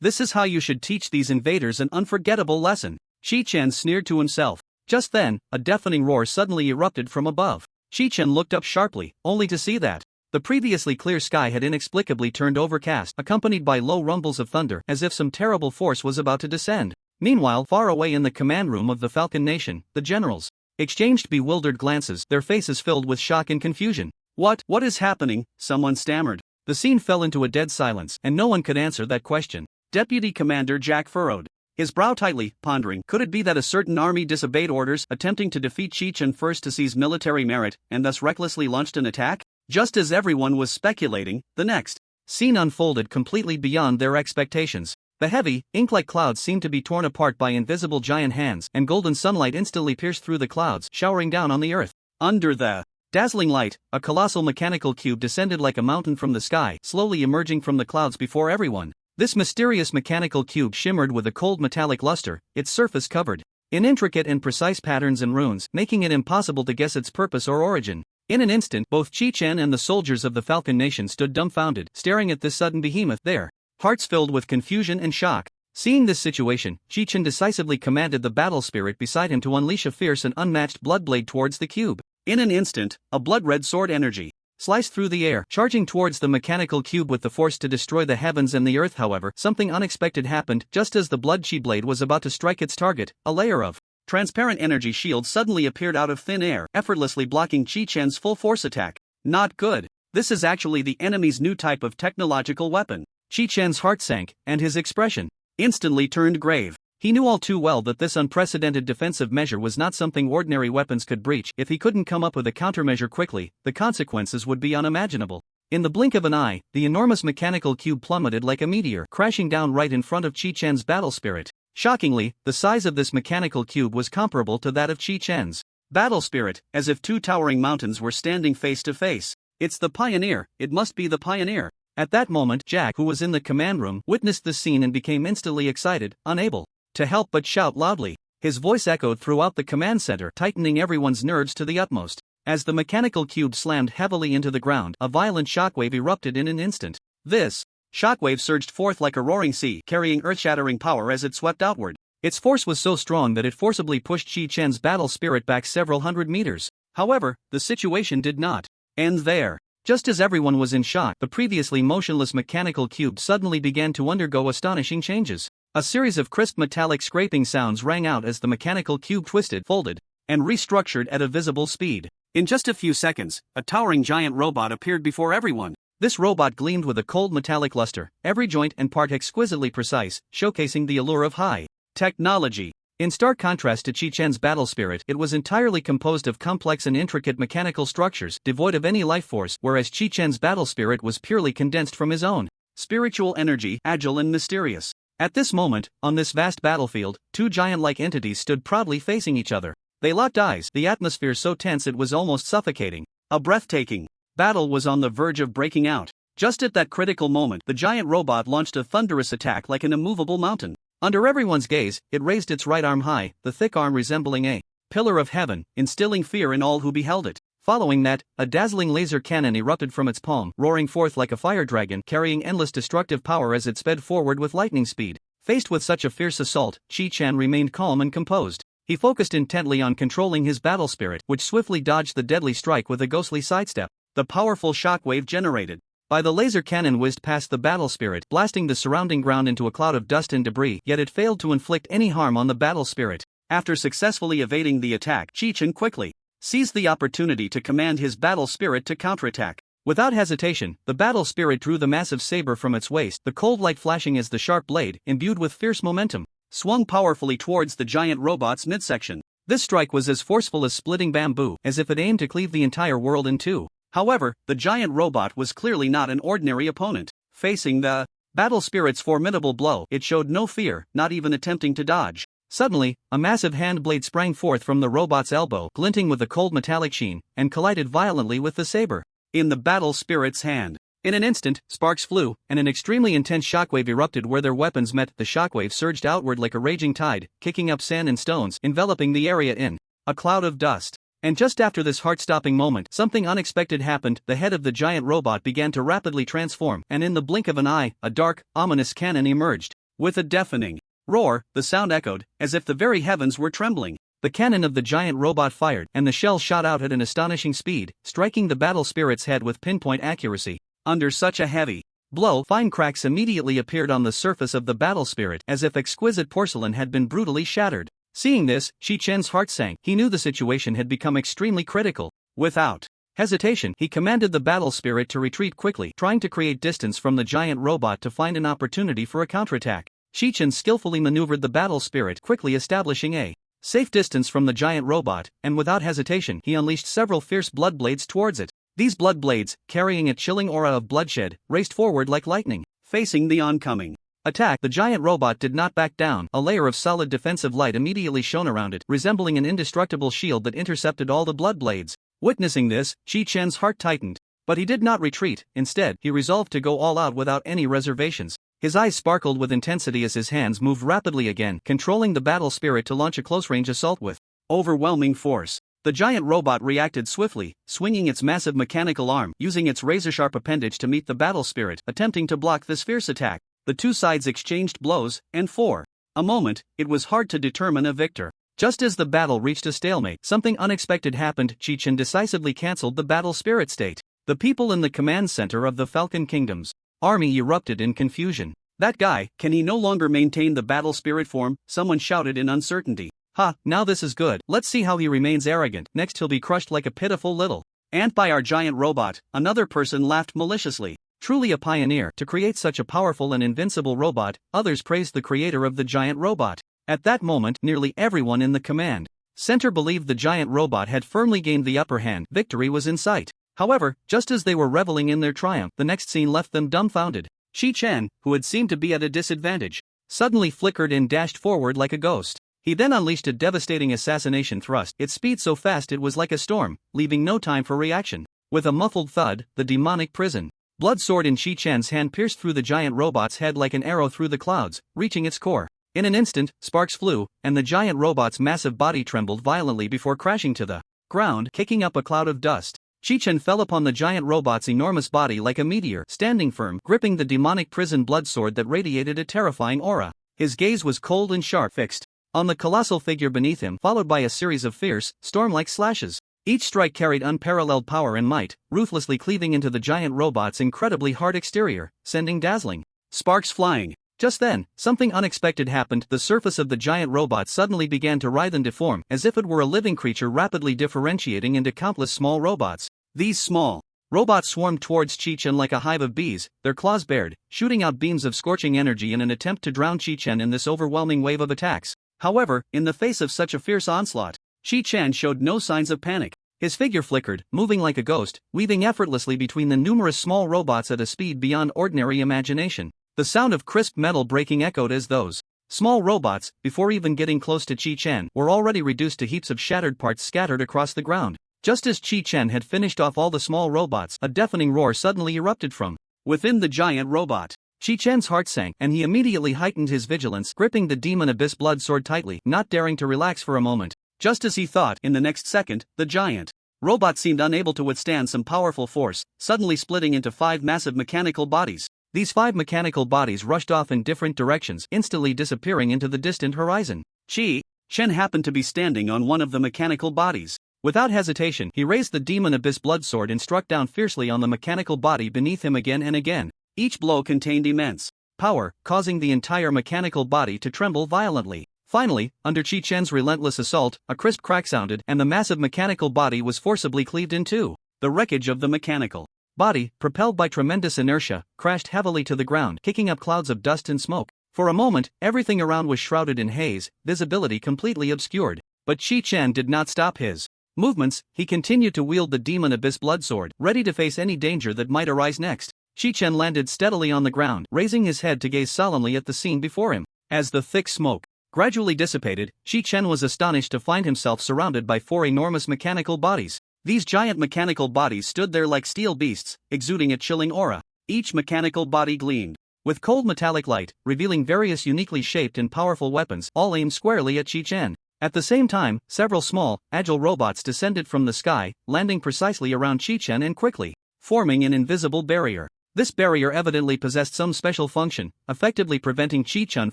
This is how you should teach these invaders an unforgettable lesson. Chi-Chen sneered to himself. Just then, a deafening roar suddenly erupted from above. Chi-Chen looked up sharply, only to see that the previously clear sky had inexplicably turned overcast, accompanied by low rumbles of thunder, as if some terrible force was about to descend. Meanwhile, far away in the command room of the Falcon Nation, the generals exchanged bewildered glances, their faces filled with shock and confusion. What is happening? Someone stammered. The scene fell into a dead silence, and no one could answer that question. Deputy Commander Jack furrowed his brow tightly, pondering. Could it be that a certain army disobeyed orders, attempting to defeat Chi-Chen first to seize military merit, and thus recklessly launched an attack? Just as everyone was speculating, the next scene unfolded completely beyond their expectations. The heavy, ink-like clouds seemed to be torn apart by invisible giant hands, and golden sunlight instantly pierced through the clouds, showering down on the earth. Under the dazzling light, a colossal mechanical cube descended like a mountain from the sky, slowly emerging from the clouds before everyone. This mysterious mechanical cube shimmered with a cold metallic luster, its surface covered in intricate and precise patterns and runes, making it impossible to guess its purpose or origin. In an instant, both Chi-Chen and the soldiers of the Falcon Nation stood dumbfounded, staring at this sudden behemoth, their hearts filled with confusion and shock. Seeing this situation, Chi-Chen decisively commanded the battle spirit beside him to unleash a fierce and unmatched bloodblade towards the cube. In an instant, a blood-red sword energy sliced through the air, charging towards the mechanical cube with the force to destroy the heavens and the earth. However, something unexpected happened. Just as the blood-chi blade was about to strike its target, a layer of transparent energy shield suddenly appeared out of thin air, effortlessly blocking Chi-Chen's full-force attack. Not good. This is actually the enemy's new type of technological weapon. Chi-Chen's heart sank, and his expression instantly turned grave. He knew all too well that this unprecedented defensive measure was not something ordinary weapons could breach. If he couldn't come up with a countermeasure quickly, the consequences would be unimaginable. In the blink of an eye, the enormous mechanical cube plummeted like a meteor, crashing down right in front of Chi-Chen's battle spirit. Shockingly, the size of this mechanical cube was comparable to that of Chi-Chen's battle spirit, as if two towering mountains were standing face to face. It's the pioneer, it must be the pioneer. At that moment, Jack, who was in the command room, witnessed the scene and became instantly excited, unable to help but shout loudly. His voice echoed throughout the command center, tightening everyone's nerves to the utmost. As the mechanical cube slammed heavily into the ground, a violent shockwave erupted in an instant. This shockwave surged forth like a roaring sea, carrying earth-shattering power as it swept outward. Its force was so strong that it forcibly pushed Chi Chen's battle spirit back several hundred meters. However, the situation did not end there. Just as everyone was in shock, the previously motionless mechanical cube suddenly began to undergo astonishing changes. A series of crisp metallic scraping sounds rang out as the mechanical cube twisted, folded, and restructured at a visible speed. In just a few seconds, a towering giant robot appeared before everyone. This robot gleamed with a cold metallic luster, every joint and part exquisitely precise, showcasing the allure of high technology. In stark contrast to Chi Chen's battle spirit, it was entirely composed of complex and intricate mechanical structures, devoid of any life force, whereas Chi Chen's battle spirit was purely condensed from his own spiritual energy, agile and mysterious. At this moment, on this vast battlefield, two giant-like entities stood proudly facing each other. They locked eyes, the atmosphere so tense it was almost suffocating. A breathtaking battle was on the verge of breaking out. Just at that critical moment, the giant robot launched a thunderous attack like an immovable mountain. Under everyone's gaze, it raised its right arm high, the thick arm resembling a pillar of heaven, instilling fear in all who beheld it. Following that, a dazzling laser cannon erupted from its palm, roaring forth like a fire dragon, carrying endless destructive power as it sped forward with lightning speed. Faced with such a fierce assault, Chi Chen remained calm and composed. He focused intently on controlling his battle spirit, which swiftly dodged the deadly strike with a ghostly sidestep. The powerful shockwave generated by the laser cannon whizzed past the battle spirit, blasting the surrounding ground into a cloud of dust and debris, yet it failed to inflict any harm on the battle spirit. After successfully evading the attack, Chi Chen quickly seized the opportunity to command his battle spirit to counterattack. Without hesitation, the battle spirit drew the massive saber from its waist, the cold light flashing as the sharp blade, imbued with fierce momentum, swung powerfully towards the giant robot's midsection. This strike was as forceful as splitting bamboo, as if it aimed to cleave the entire world in two. However, the giant robot was clearly not an ordinary opponent. Facing the battle spirit's formidable blow, it showed no fear, not even attempting to dodge. Suddenly, a massive hand blade sprang forth from the robot's elbow, glinting with a cold metallic sheen, and collided violently with the saber in the battle spirit's hand. In an instant, sparks flew, and an extremely intense shockwave erupted where their weapons met. The shockwave surged outward like a raging tide, kicking up sand and stones, enveloping the area in a cloud of dust. And just after this heart-stopping moment, something unexpected happened. The head of the giant robot began to rapidly transform, and in the blink of an eye, a dark, ominous cannon emerged. With a deafening roar, the sound echoed, as if the very heavens were trembling. The cannon of the giant robot fired, and the shell shot out at an astonishing speed, striking the battle spirit's head with pinpoint accuracy. Under such a heavy blow, fine cracks immediately appeared on the surface of the battle spirit, as if exquisite porcelain had been brutally shattered. Seeing this, Chi Chen's heart sank. He knew the situation had become extremely critical. Without hesitation, he commanded the battle spirit to retreat quickly, trying to create distance from the giant robot to find an opportunity for a counterattack. Chi Chen skillfully maneuvered the battle spirit, quickly establishing a safe distance from the giant robot, and without hesitation, he unleashed several fierce blood blades towards it. These blood blades, carrying a chilling aura of bloodshed, raced forward like lightning. Facing the oncoming attack, the giant robot did not back down. A layer of solid defensive light immediately shone around it, resembling an indestructible shield that intercepted all the blood blades. Witnessing this, Chi Chen's heart tightened. But he did not retreat. Instead, he resolved to go all out without any reservations. His eyes sparkled with intensity as his hands moved rapidly again, controlling the battle spirit to launch a close-range assault with overwhelming force. The giant robot reacted swiftly, swinging its massive mechanical arm, using its razor-sharp appendage to meet the battle spirit, attempting to block this fierce attack. The two sides exchanged blows, and for a moment, it was hard to determine a victor. Just as the battle reached a stalemate, something unexpected happened. Chi Chen decisively cancelled the battle spirit state. The people in the command center of the Falcon Kingdom's army erupted in confusion. That guy, can he no longer maintain the battle spirit form? Someone shouted in uncertainty. Ha, now this is good. Let's see how he remains arrogant. Next he'll be crushed like a pitiful little ant by our giant robot. Another person laughed maliciously. Truly a pioneer to create such a powerful and invincible robot. Others praised the creator of the giant robot. At that moment, nearly everyone in the command center believed the giant robot had firmly gained the upper hand. Victory was in sight. However, just as they were reveling in their triumph, the next scene left them dumbfounded. Chi Chen, who had seemed to be at a disadvantage, suddenly flickered and dashed forward like a ghost. He then unleashed a devastating assassination thrust, its speed so fast it was like a storm, leaving no time for reaction. With a muffled thud, the demonic prison blood sword in Chi Chen's hand pierced through the giant robot's head like an arrow through the clouds, reaching its core. In an instant, sparks flew, and the giant robot's massive body trembled violently before crashing to the ground, kicking up a cloud of dust. Chi Chen fell upon the giant robot's enormous body like a meteor, standing firm, gripping the demonic prison blood sword that radiated a terrifying aura. His gaze was cold and sharp, fixed on the colossal figure beneath him, followed by a series of fierce, storm-like slashes. Each strike carried unparalleled power and might, ruthlessly cleaving into the giant robot's incredibly hard exterior, sending dazzling sparks flying. Just then, something unexpected happened. The surface of the giant robot suddenly began to writhe and deform, as if it were a living creature rapidly differentiating into countless small robots. These small robots swarmed towards Chi Chen like a hive of bees, their claws bared, shooting out beams of scorching energy in an attempt to drown Chi Chen in this overwhelming wave of attacks. However, in the face of such a fierce onslaught, Chi Chen showed no signs of panic. His figure flickered, moving like a ghost, weaving effortlessly between the numerous small robots at a speed beyond ordinary imagination. The sound of crisp metal breaking echoed as those small robots, before even getting close to Chi Chen, were already reduced to heaps of shattered parts scattered across the ground. Just as Chi Chen had finished off all the small robots, a deafening roar suddenly erupted from within the giant robot. Chi Chen's heart sank, and he immediately heightened his vigilance, gripping the demon abyss blood sword tightly, not daring to relax for a moment. Just as he thought, in the next second, the giant robot seemed unable to withstand some powerful force, suddenly splitting into 5 massive mechanical bodies. These 5 mechanical bodies rushed off in different directions, instantly disappearing into the distant horizon. Chi Chen happened to be standing on one of the mechanical bodies. Without hesitation, he raised the demon abyss blood sword and struck down fiercely on the mechanical body beneath him again and again. Each blow contained immense power, causing the entire mechanical body to tremble violently. Finally, under Chi Chen's relentless assault, a crisp crack sounded, and the massive mechanical body was forcibly cleaved in two. The wreckage of the mechanical body, propelled by tremendous inertia, crashed heavily to the ground, kicking up clouds of dust and smoke. For a moment, everything around was shrouded in haze, visibility completely obscured. But Chi Chen did not stop his movements. He continued to wield the demon abyss blood sword, ready to face any danger that might arise next. Chi Chen landed steadily on the ground, raising his head to gaze solemnly at the scene before him. As the thick smoke gradually dissipated, Chi Chen was astonished to find himself surrounded by 4 enormous mechanical bodies. These giant mechanical bodies stood there like steel beasts, exuding a chilling aura. Each mechanical body gleamed with cold metallic light, revealing various uniquely shaped and powerful weapons, all aimed squarely at Chi Chen. At the same time, several small, agile robots descended from the sky, landing precisely around Chi Chen and quickly forming an invisible barrier. This barrier evidently possessed some special function, effectively preventing Chi Chen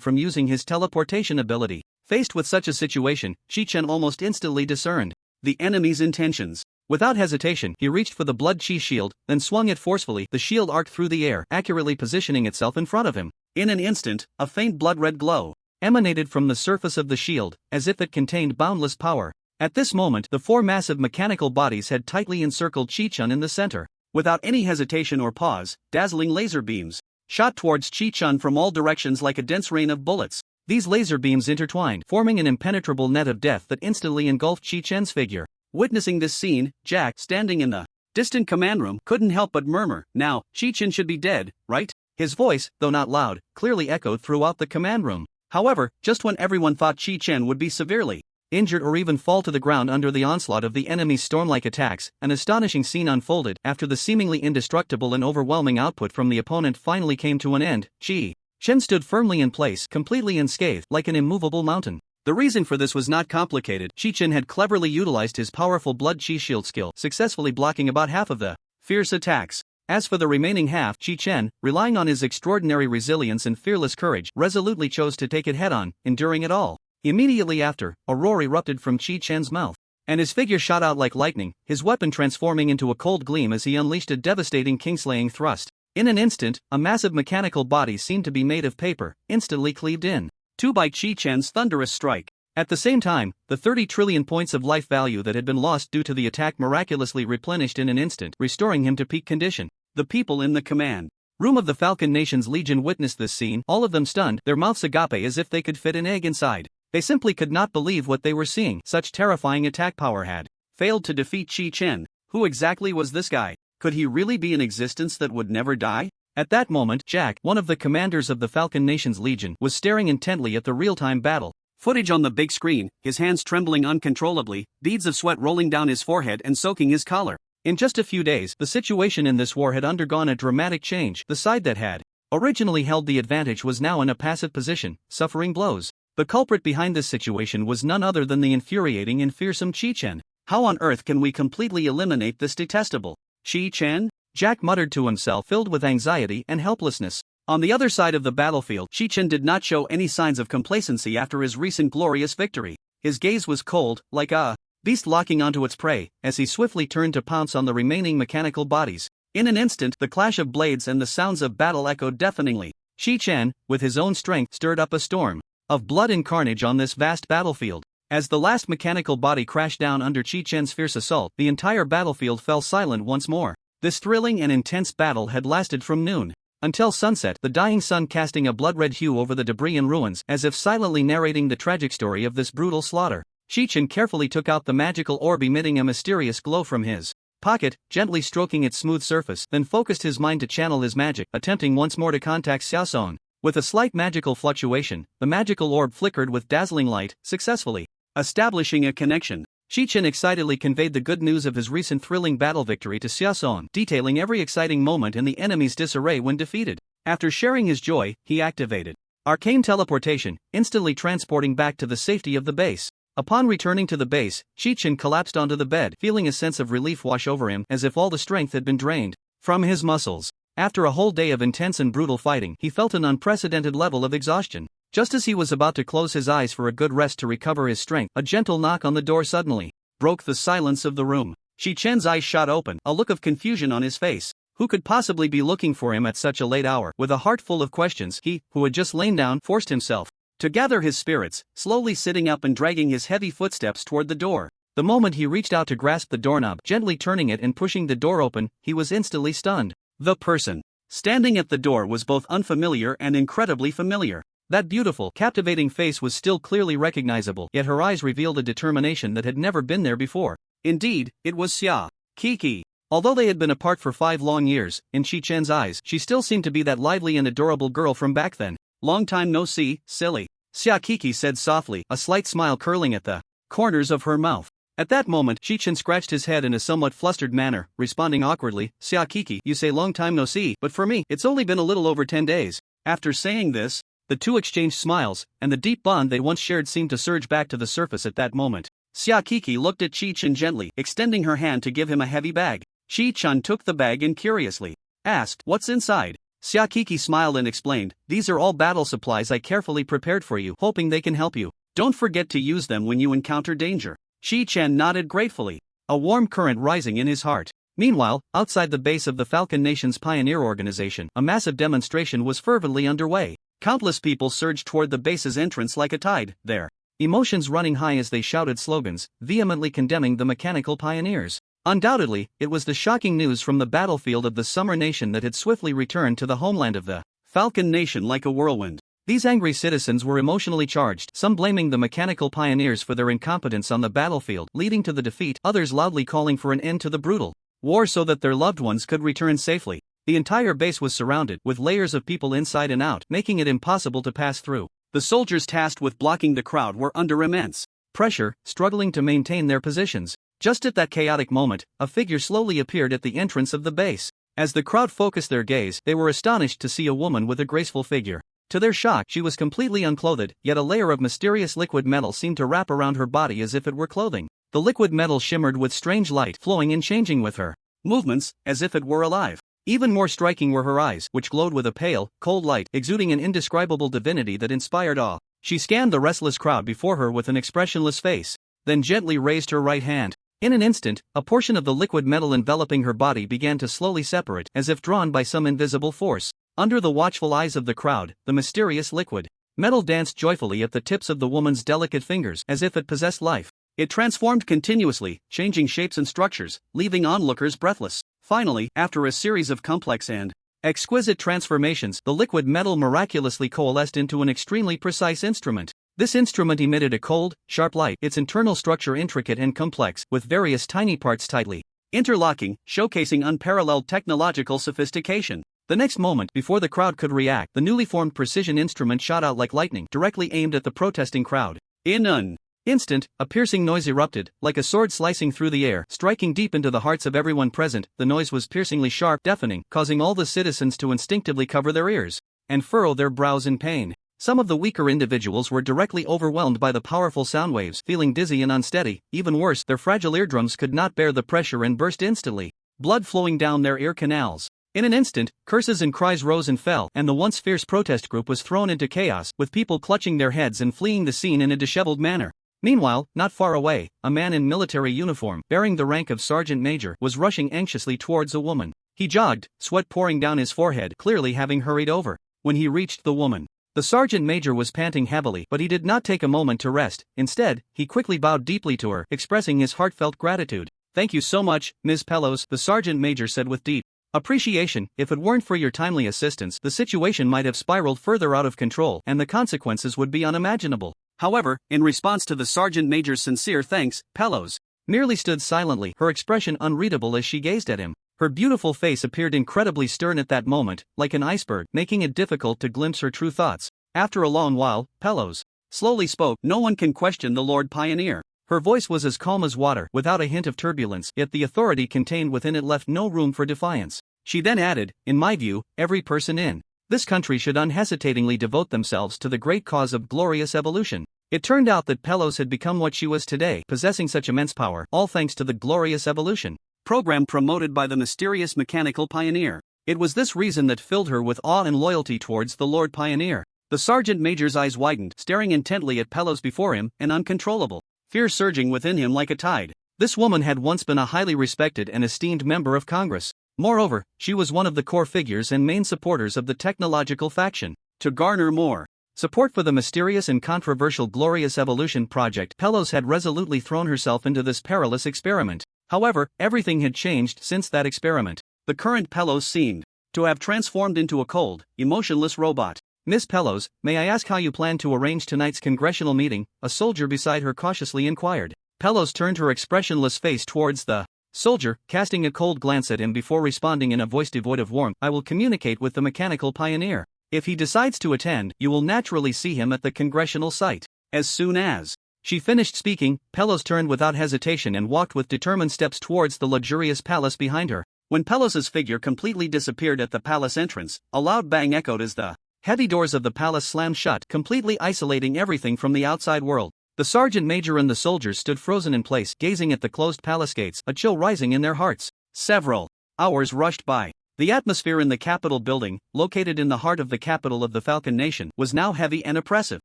from using his teleportation ability. Faced with such a situation, Chi Chen almost instantly discerned the enemy's intentions. Without hesitation, he reached for the blood chi shield, then swung it forcefully. The shield arced through the air, accurately positioning itself in front of him. In an instant, a faint blood-red glow emanated from the surface of the shield, as if it contained boundless power. At this moment, the 4 massive mechanical bodies had tightly encircled Chi Chen in the center. Without any hesitation or pause, dazzling laser beams shot towards Chi Chen from all directions like a dense rain of bullets. These laser beams intertwined, forming an impenetrable net of death that instantly engulfed Chi Chen's figure. Witnessing this scene, Jack, standing in the distant command room, couldn't help but murmur, "Now, Chi Chen should be dead, right?" His voice, though not loud, clearly echoed throughout the command room. However, just when everyone thought Chi Chen would be severely injured or even fall to the ground under the onslaught of the enemy's storm-like attacks, an astonishing scene unfolded. After the seemingly indestructible and overwhelming output from the opponent finally came to an end, Chi Chen stood firmly in place, completely unscathed, like an immovable mountain. The reason for this was not complicated. Chi Chen had cleverly utilized his powerful blood chi shield skill, successfully blocking about half of the fierce attacks. As for the remaining half, Chi Chen, relying on his extraordinary resilience and fearless courage, resolutely chose to take it head-on, enduring it all. Immediately after, a roar erupted from Chi Chen's mouth, and his figure shot out like lightning, his weapon transforming into a cold gleam as he unleashed a devastating kingslaying thrust. In an instant, a massive mechanical body seemed to be made of paper, instantly cleaved in two by Chi Chen's thunderous strike. At the same time, the 30 trillion points of life value that had been lost due to the attack miraculously replenished in an instant, restoring him to peak condition. The people in the command room of the Falcon Nation's Legion witnessed this scene, all of them stunned, their mouths agape as if they could fit an egg inside. They simply could not believe what they were seeing. Such terrifying attack power had failed to defeat Chi Chen. Who exactly was this guy? Could he really be an existence that would never die? At that moment, Jack, one of the commanders of the Falcon Nation's Legion, was staring intently at the real-time battle. Footage on the big screen, his hands trembling uncontrollably, beads of sweat rolling down his forehead and soaking his collar. In just a few days, the situation in this war had undergone a dramatic change. The side that had originally held the advantage was now in a passive position, suffering blows. The culprit behind this situation was none other than the infuriating and fearsome Chi-Chen. How on earth can we completely eliminate this detestable Chi-Chen? Jack muttered to himself, filled with anxiety and helplessness. On the other side of the battlefield, Chi-Chen did not show any signs of complacency after his recent glorious victory. His gaze was cold, like a beast locking onto its prey, as he swiftly turned to pounce on the remaining mechanical bodies. In an instant, the clash of blades and the sounds of battle echoed deafeningly. Chi-Chen, with his own strength, stirred up a storm of blood and carnage on this vast battlefield. As the last mechanical body crashed down under Chi-Chen's fierce assault, the entire battlefield fell silent once more. This thrilling and intense battle had lasted from noon until sunset, the dying sun casting a blood-red hue over the debris and ruins, as if silently narrating the tragic story of this brutal slaughter. Chi-Chen carefully took out the magical orb, emitting a mysterious glow from his pocket, gently stroking its smooth surface, then focused his mind to channel his magic, attempting once more to contact Xiaosong. With a slight magical fluctuation, the magical orb flickered with dazzling light, successfully establishing a connection. Chi-Chen excitedly conveyed the good news of his recent thrilling battle victory to Xiaosong, detailing every exciting moment in the enemy's disarray when defeated. After sharing his joy, he activated arcane teleportation, instantly transporting back to the safety of the base. Upon returning to the base, Chi-Chen collapsed onto the bed, feeling a sense of relief wash over him, as if all the strength had been drained from his muscles. After a whole day of intense and brutal fighting, he felt an unprecedented level of exhaustion. Just as he was about to close his eyes for a good rest to recover his strength, a gentle knock on the door suddenly broke the silence of the room. Chi-Chen's eyes shot open, a look of confusion on his face. Who could possibly be looking for him at such a late hour? With a heart full of questions, he, who had just lain down, forced himself to gather his spirits, slowly sitting up and dragging his heavy footsteps toward the door. The moment he reached out to grasp the doorknob, gently turning it and pushing the door open, he was instantly stunned. The person standing at the door was both unfamiliar and incredibly familiar. That beautiful, captivating face was still clearly recognizable, yet her eyes revealed a determination that had never been there before. Indeed, it was Xia Kiki. Although they had been apart for 5 long years, in Chi-Chen's eyes, she still seemed to be that lively and adorable girl from back then. Long time no see, silly, Xia Kiki said softly, a slight smile curling at the corners of her mouth. At that moment, Chi-Chen scratched his head in a somewhat flustered manner, responding awkwardly, Xia Kiki, you say long time no see, but for me, it's only been a little over 10 days. After saying this, the two exchanged smiles, and the deep bond they once shared seemed to surge back to the surface at that moment. Xia Kiki looked at Chi-Chen gently, extending her hand to give him a heavy bag. Chi-Chen took the bag and curiously asked, what's inside? Xia Kiki smiled and explained, these are all battle supplies I carefully prepared for you, hoping they can help you. Don't forget to use them when you encounter danger. Chi-Chen nodded gratefully, a warm current rising in his heart. Meanwhile, outside the base of the Falcon Nation's pioneer organization, a massive demonstration was fervently underway. Countless people surged toward the base's entrance like a tide, their emotions running high as they shouted slogans, vehemently condemning the mechanical pioneers. Undoubtedly, it was the shocking news from the battlefield of the Summer Nation that had swiftly returned to the homeland of the Falcon Nation like a whirlwind. These angry citizens were emotionally charged, some blaming the mechanical pioneers for their incompetence on the battlefield, leading to the defeat, others loudly calling for an end to the brutal war so that their loved ones could return safely. The entire base was surrounded, with layers of people inside and out, making it impossible to pass through. The soldiers tasked with blocking the crowd were under immense pressure, struggling to maintain their positions. Just at that chaotic moment, a figure slowly appeared at the entrance of the base. As the crowd focused their gaze, they were astonished to see a woman with a graceful figure. To their shock, she was completely unclothed, yet a layer of mysterious liquid metal seemed to wrap around her body as if it were clothing. The liquid metal shimmered with strange light, flowing and changing with her movements, as if it were alive. Even more striking were her eyes, which glowed with a pale, cold light, exuding an indescribable divinity that inspired awe. She scanned the restless crowd before her with an expressionless face, then gently raised her right hand. In an instant, a portion of the liquid metal enveloping her body began to slowly separate, as if drawn by some invisible force. Under the watchful eyes of the crowd, the mysterious liquid metal danced joyfully at the tips of the woman's delicate fingers, as if it possessed life. It transformed continuously, changing shapes and structures, leaving onlookers breathless. Finally, after a series of complex and exquisite transformations, the liquid metal miraculously coalesced into an extremely precise instrument. This instrument emitted a cold, sharp light, its internal structure intricate and complex, with various tiny parts tightly interlocking, showcasing unparalleled technological sophistication. The next moment, before the crowd could react, the newly formed precision instrument shot out like lightning, directly aimed at the protesting crowd. In an instant, a piercing noise erupted, like a sword slicing through the air, striking deep into the hearts of everyone present. The noise was piercingly sharp, deafening, causing all the citizens to instinctively cover their ears and furrow their brows in pain. Some of the weaker individuals were directly overwhelmed by the powerful sound waves, feeling dizzy and unsteady. Even worse, their fragile eardrums could not bear the pressure and burst instantly, blood flowing down their ear canals. In an instant, curses and cries rose and fell, and the once fierce protest group was thrown into chaos, with people clutching their heads and fleeing the scene in a disheveled manner. Meanwhile, not far away, a man in military uniform, bearing the rank of sergeant major, was rushing anxiously towards a woman. He jogged, sweat pouring down his forehead, clearly having hurried over. When he reached the woman, the sergeant major was panting heavily, but he did not take a moment to rest. Instead, he quickly bowed deeply to her, expressing his heartfelt gratitude. "Thank you so much, Ms. Pellos," the sergeant major said with deep appreciation. "If it weren't for your timely assistance, the situation might have spiraled further out of control, and the consequences would be unimaginable." However, in response to the sergeant major's sincere thanks, Pellos merely stood silently, her expression unreadable as she gazed at him. Her beautiful face appeared incredibly stern at that moment, like an iceberg, making it difficult to glimpse her true thoughts. After a long while, Pellos slowly spoke. "No one can question the Lord Pioneer." Her voice was as calm as water, without a hint of turbulence, yet the authority contained within it left no room for defiance. She then added, "In my view, every person in this country should unhesitatingly devote themselves to the great cause of glorious evolution." It turned out that Pellos had become what she was today, possessing such immense power, all thanks to the glorious evolution program promoted by the mysterious mechanical pioneer. It was this reason that filled her with awe and loyalty towards the Lord Pioneer. The sergeant major's eyes widened, staring intently at Pellos before him, an uncontrollable fear surging within him like a tide. This woman had once been a highly respected and esteemed member of Congress. Moreover, she was one of the core figures and main supporters of the technological faction. To garner more support for the mysterious and controversial Glorious Evolution project, Pellos had resolutely thrown herself into this perilous experiment. However, everything had changed since that experiment. The current Pellos seemed to have transformed into a cold, emotionless robot. "Miss Pellos, may I ask how you plan to arrange tonight's congressional meeting?" a soldier beside her cautiously inquired. Pellos turned her expressionless face towards the soldier, casting a cold glance at him before responding in a voice devoid of warmth. "I will communicate with the mechanical pioneer. If he decides to attend, you will naturally see him at the congressional site." As soon as she finished speaking, Pellos turned without hesitation and walked with determined steps towards the luxurious palace behind her. When Pellos's figure completely disappeared at the palace entrance, a loud bang echoed as the heavy doors of the palace slammed shut, completely isolating everything from the outside world. The sergeant major and the soldiers stood frozen in place, gazing at the closed palace gates, a chill rising in their hearts. Several hours rushed by. The atmosphere in the Capitol building, located in the heart of the capital of the Falcon Nation, was now heavy and oppressive.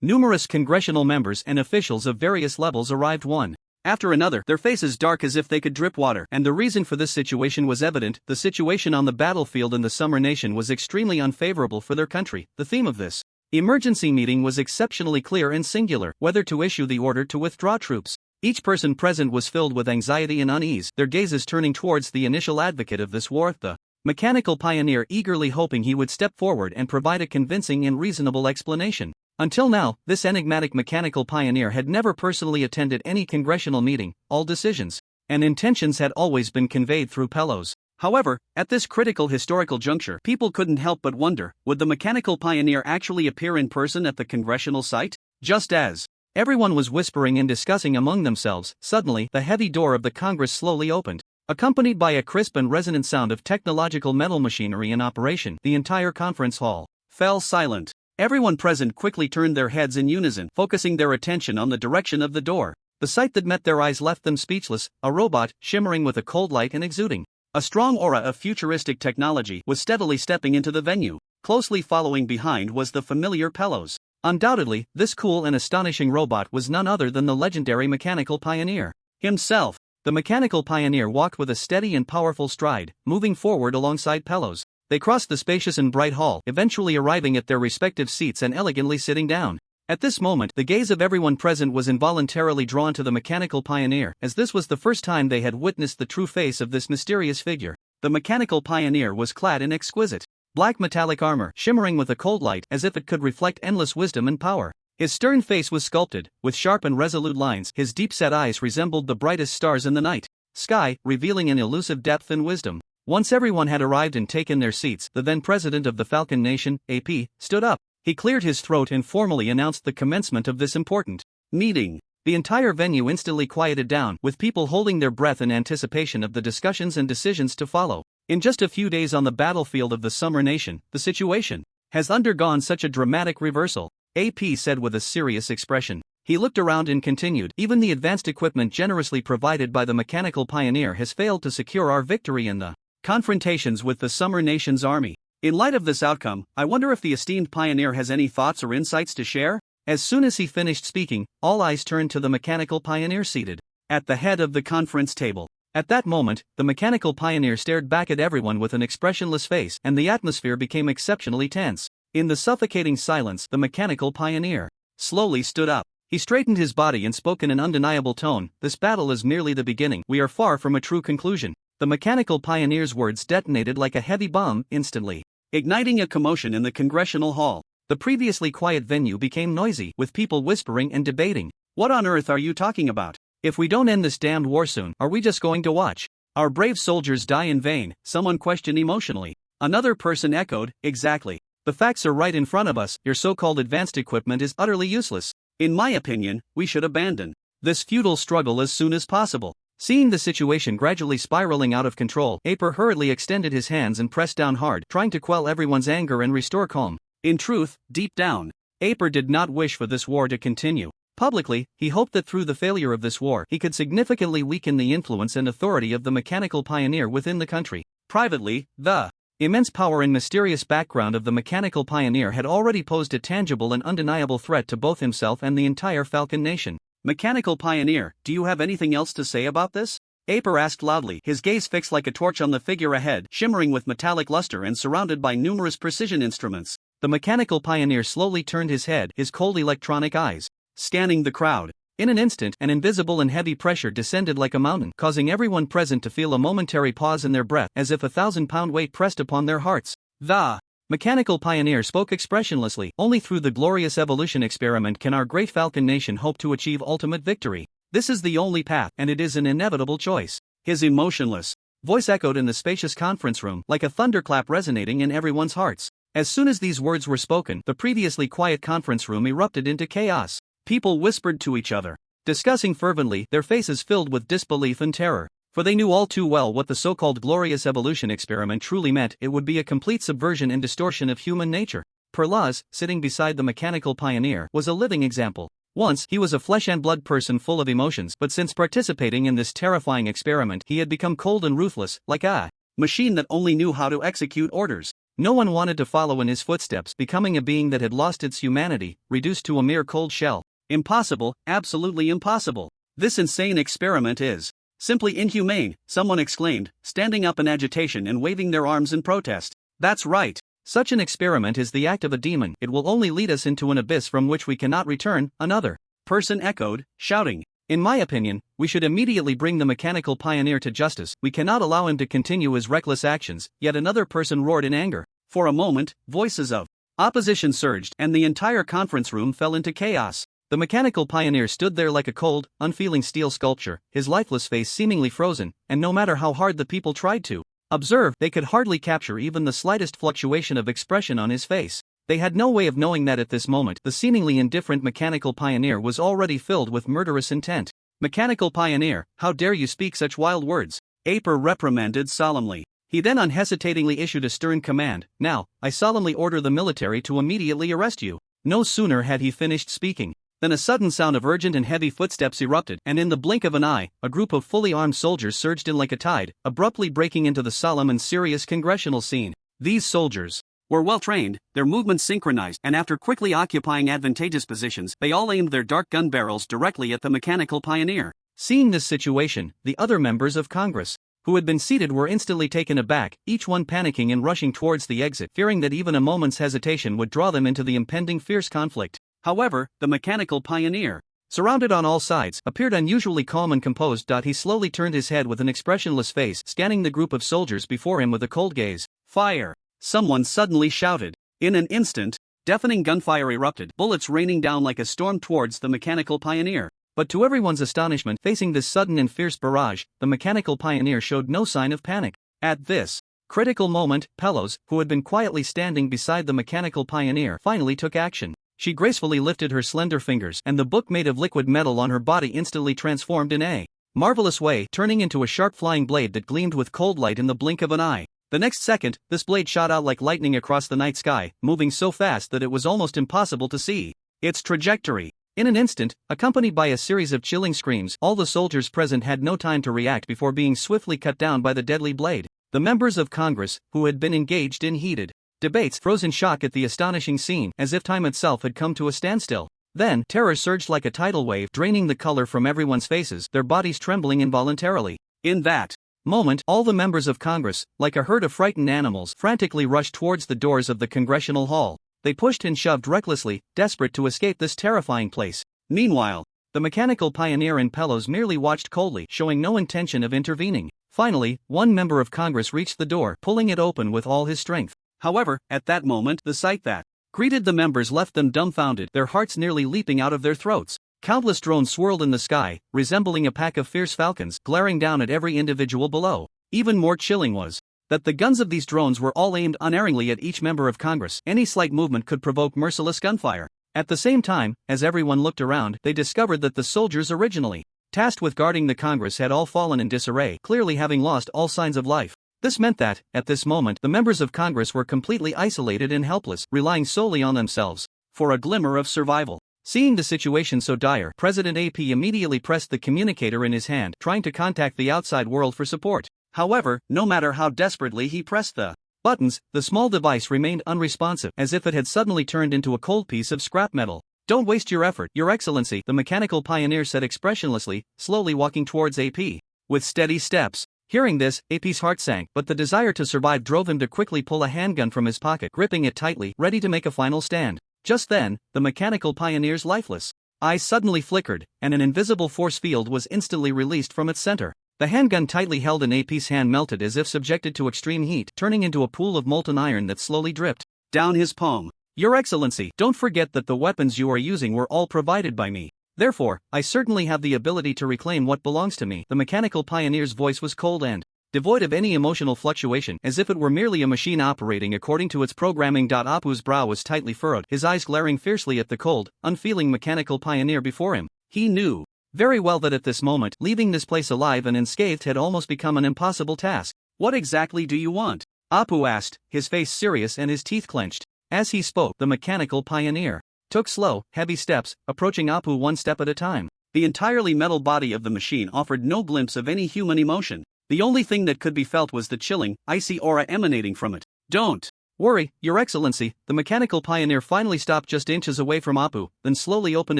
Numerous congressional members and officials of various levels arrived one after another, their faces dark as if they could drip water. And the reason for this situation was evident. The situation on the battlefield in the Summer Nation was extremely unfavorable for their country. The theme of this emergency meeting was exceptionally clear and singular: whether to issue the order to withdraw troops. Each person present was filled with anxiety and unease, their gazes turning towards the initial advocate of this war, the mechanical pioneer, eagerly hoping he would step forward and provide a convincing and reasonable explanation. Until now, this enigmatic mechanical pioneer had never personally attended any congressional meeting. All decisions and intentions had always been conveyed through Pellos. However, at this critical historical juncture, people couldn't help but wonder, would the mechanical pioneer actually appear in person at the congressional site? Just as everyone was whispering and discussing among themselves, suddenly, the heavy door of the Congress slowly opened. Accompanied by a crisp and resonant sound of technological metal machinery in operation, the entire conference hall fell silent. Everyone present quickly turned their heads in unison, focusing their attention on the direction of the door. The sight that met their eyes left them speechless. A robot, shimmering with a cold light and exuding a strong aura of futuristic technology, was steadily stepping into the venue. Closely following behind was the familiar Pellos. Undoubtedly, this cool and astonishing robot was none other than the legendary mechanical pioneer himself. The mechanical pioneer walked with a steady and powerful stride, moving forward alongside Pellos. They crossed the spacious and bright hall, eventually arriving at their respective seats and elegantly sitting down. At this moment, the gaze of everyone present was involuntarily drawn to the mechanical pioneer, as this was the first time they had witnessed the true face of this mysterious figure. The mechanical pioneer was clad in exquisite black metallic armor, shimmering with a cold light, as if it could reflect endless wisdom and power. His stern face was sculpted, with sharp and resolute lines. His deep-set eyes resembled the brightest stars in the night sky, revealing an elusive depth and wisdom. Once everyone had arrived and taken their seats, the then president of the Falcon Nation, AP, stood up. He cleared his throat and formally announced the commencement of this important Meeting. The entire venue instantly quieted down, with people holding their breath in anticipation of the discussions and decisions to follow. In just a few days on the battlefield of the Summer Nation, the situation has undergone such a dramatic reversal, AP said with a serious expression. He looked around and continued, even the advanced equipment generously provided by the mechanical pioneer has failed to secure our victory in the confrontations with the Summer Nation's army. In light of this outcome, I wonder if the esteemed pioneer has any thoughts or insights to share? As soon as he finished speaking, all eyes turned to the mechanical pioneer seated at the head of the conference table. At that moment, the mechanical pioneer stared back at everyone with an expressionless face, and the atmosphere became exceptionally tense. In the suffocating silence, the mechanical pioneer slowly stood up. He straightened his body and spoke in an undeniable tone, "This battle is merely the beginning. We are far from a true conclusion." The mechanical pioneer's words detonated like a heavy bomb, instantly igniting a commotion in the congressional hall. The previously quiet venue became noisy, with people whispering and debating. "What on earth are you talking about? If we don't end this damned war soon, are we just going to watch our brave soldiers die in vain?" someone questioned emotionally. Another person echoed, "Exactly. The facts are right in front of us. Your so-called advanced equipment is utterly useless. In my opinion, we should abandon this futile struggle as soon as possible." Seeing the situation gradually spiraling out of control, Aper hurriedly extended his hands and pressed down hard, trying to quell everyone's anger and restore calm. In truth, deep down, Aper did not wish for this war to continue. Publicly, he hoped that through the failure of this war, he could significantly weaken the influence and authority of the mechanical pioneer within the country. Privately, the immense power and mysterious background of the mechanical pioneer had already posed a tangible and undeniable threat to both himself and the entire Falcon Nation. "Mechanical pioneer, do you have anything else to say about this?" Aper asked loudly, his gaze fixed like a torch on the figure ahead, shimmering with metallic luster and surrounded by numerous precision instruments. The mechanical pioneer slowly turned his head, his cold electronic eyes scanning the crowd. In an instant, an invisible and heavy pressure descended like a mountain, causing everyone present to feel a momentary pause in their breath, as if a 1,000-pound weight pressed upon their hearts. The mechanical pioneer spoke expressionlessly. "Only through the glorious evolution experiment can our great Falcon Nation hope to achieve ultimate victory. This is the only path, and it is an inevitable choice." His emotionless voice echoed in the spacious conference room, like a thunderclap resonating in everyone's hearts. As soon as these words were spoken, the previously quiet conference room erupted into chaos. People whispered to each other, discussing fervently, their faces filled with disbelief and terror. For they knew all too well what the so-called glorious evolution experiment truly meant. It would be a complete subversion and distortion of human nature. Perlaz, sitting beside the mechanical pioneer, was a living example. Once, he was a flesh-and-blood person full of emotions, but since participating in this terrifying experiment, he had become cold and ruthless, like a machine that only knew how to execute orders. No one wanted to follow in his footsteps, becoming a being that had lost its humanity, reduced to a mere cold shell. "Impossible, absolutely impossible. This insane experiment is simply inhumane," someone exclaimed, standing up in agitation and waving their arms in protest. "That's right. Such an experiment is the act of a demon. It will only lead us into an abyss from which we cannot return," another person echoed, shouting. "In my opinion, we should immediately bring the mechanical pioneer to justice. We cannot allow him to continue his reckless actions," yet another person roared in anger. For a moment, voices of opposition surged, and the entire conference room fell into chaos. The mechanical pioneer stood there like a cold, unfeeling steel sculpture, his lifeless face seemingly frozen, and no matter how hard the people tried to observe, they could hardly capture even the slightest fluctuation of expression on his face. They had no way of knowing that at this moment, the seemingly indifferent mechanical pioneer was already filled with murderous intent. "Mechanical pioneer, how dare you speak such wild words?" Aper reprimanded solemnly. He then unhesitatingly issued a stern command. "Now, I solemnly order the military to immediately arrest you." No sooner had he finished speaking than a sudden sound of urgent and heavy footsteps erupted, and in the blink of an eye, a group of fully armed soldiers surged in like a tide, abruptly breaking into the solemn and serious congressional scene. These soldiers were well trained, their movements synchronized, and after quickly occupying advantageous positions, they all aimed their dark gun barrels directly at the mechanical pioneer. Seeing this situation, the other members of Congress who had been seated were instantly taken aback, each one panicking and rushing towards the exit, fearing that even a moment's hesitation would draw them into the impending fierce conflict. However, the mechanical pioneer, surrounded on all sides, appeared unusually calm and composed. He slowly turned his head with an expressionless face, scanning the group of soldiers before him with a cold gaze. "Fire!" someone suddenly shouted. In an instant, deafening gunfire erupted, bullets raining down like a storm towards the mechanical pioneer. But to everyone's astonishment, facing this sudden and fierce barrage, the mechanical pioneer showed no sign of panic. At this critical moment, Pelos, who had been quietly standing beside the mechanical pioneer, finally took action. She gracefully lifted her slender fingers, and the book made of liquid metal on her body instantly transformed in a marvelous way, turning into a sharp flying blade that gleamed with cold light in the blink of an eye. The next second, this blade shot out like lightning across the night sky, moving so fast that it was almost impossible to see its trajectory. In an instant, accompanied by a series of chilling screams, all the soldiers present had no time to react before being swiftly cut down by the deadly blade. The members of Congress, who had been engaged in heated debates, froze in shock at the astonishing scene, as if time itself had come to a standstill. Then, terror surged like a tidal wave, draining the color from everyone's faces, their bodies trembling involuntarily. In that moment, all the members of Congress, like a herd of frightened animals, frantically rushed towards the doors of the Congressional Hall. They pushed and shoved recklessly, desperate to escape this terrifying place. Meanwhile, the mechanical pioneer and Pellos merely watched coldly, showing no intention of intervening. Finally, one member of Congress reached the door, pulling it open with all his strength. However, at that moment, the sight that greeted the members left them dumbfounded, their hearts nearly leaping out of their throats. Countless drones swirled in the sky, resembling a pack of fierce falcons, glaring down at every individual below. Even more chilling was that the guns of these drones were all aimed unerringly at each member of Congress. Any slight movement could provoke merciless gunfire. At the same time, as everyone looked around, they discovered that the soldiers originally tasked with guarding the Congress had all fallen in disarray, clearly having lost all signs of life. This meant that, at this moment, the members of Congress were completely isolated and helpless, relying solely on themselves for a glimmer of survival. Seeing the situation so dire, President AP immediately pressed the communicator in his hand, trying to contact the outside world for support. However, no matter how desperately he pressed the buttons, the small device remained unresponsive, as if it had suddenly turned into a cold piece of scrap metal. "Don't waste your effort, Your Excellency," the mechanical pioneer said expressionlessly, slowly walking towards AP with steady steps. Hearing this, AP's heart sank, but the desire to survive drove him to quickly pull a handgun from his pocket, gripping it tightly, ready to make a final stand. Just then, the mechanical pioneer's lifeless eyes suddenly flickered, and an invisible force field was instantly released from its center. The handgun tightly held in AP's hand melted as if subjected to extreme heat, turning into a pool of molten iron that slowly dripped down his palm. "Your Excellency, don't forget that the weapons you are using were all provided by me. Therefore, I certainly have the ability to reclaim what belongs to me." The mechanical pioneer's voice was cold and devoid of any emotional fluctuation, as if it were merely a machine operating according to its programming. Apu's brow was tightly furrowed, his eyes glaring fiercely at the cold, unfeeling mechanical pioneer before him. He knew very well that at this moment, leaving this place alive and unscathed had almost become an impossible task. "What exactly do you want?" Apu asked, his face serious and his teeth clenched. As he spoke, the mechanical pioneer took slow, heavy steps, approaching Apu one step at a time. The entirely metal body of the machine offered no glimpse of any human emotion. The only thing that could be felt was the chilling, icy aura emanating from it. "Don't worry, Your Excellency." The mechanical pioneer finally stopped just inches away from Apu, then slowly opened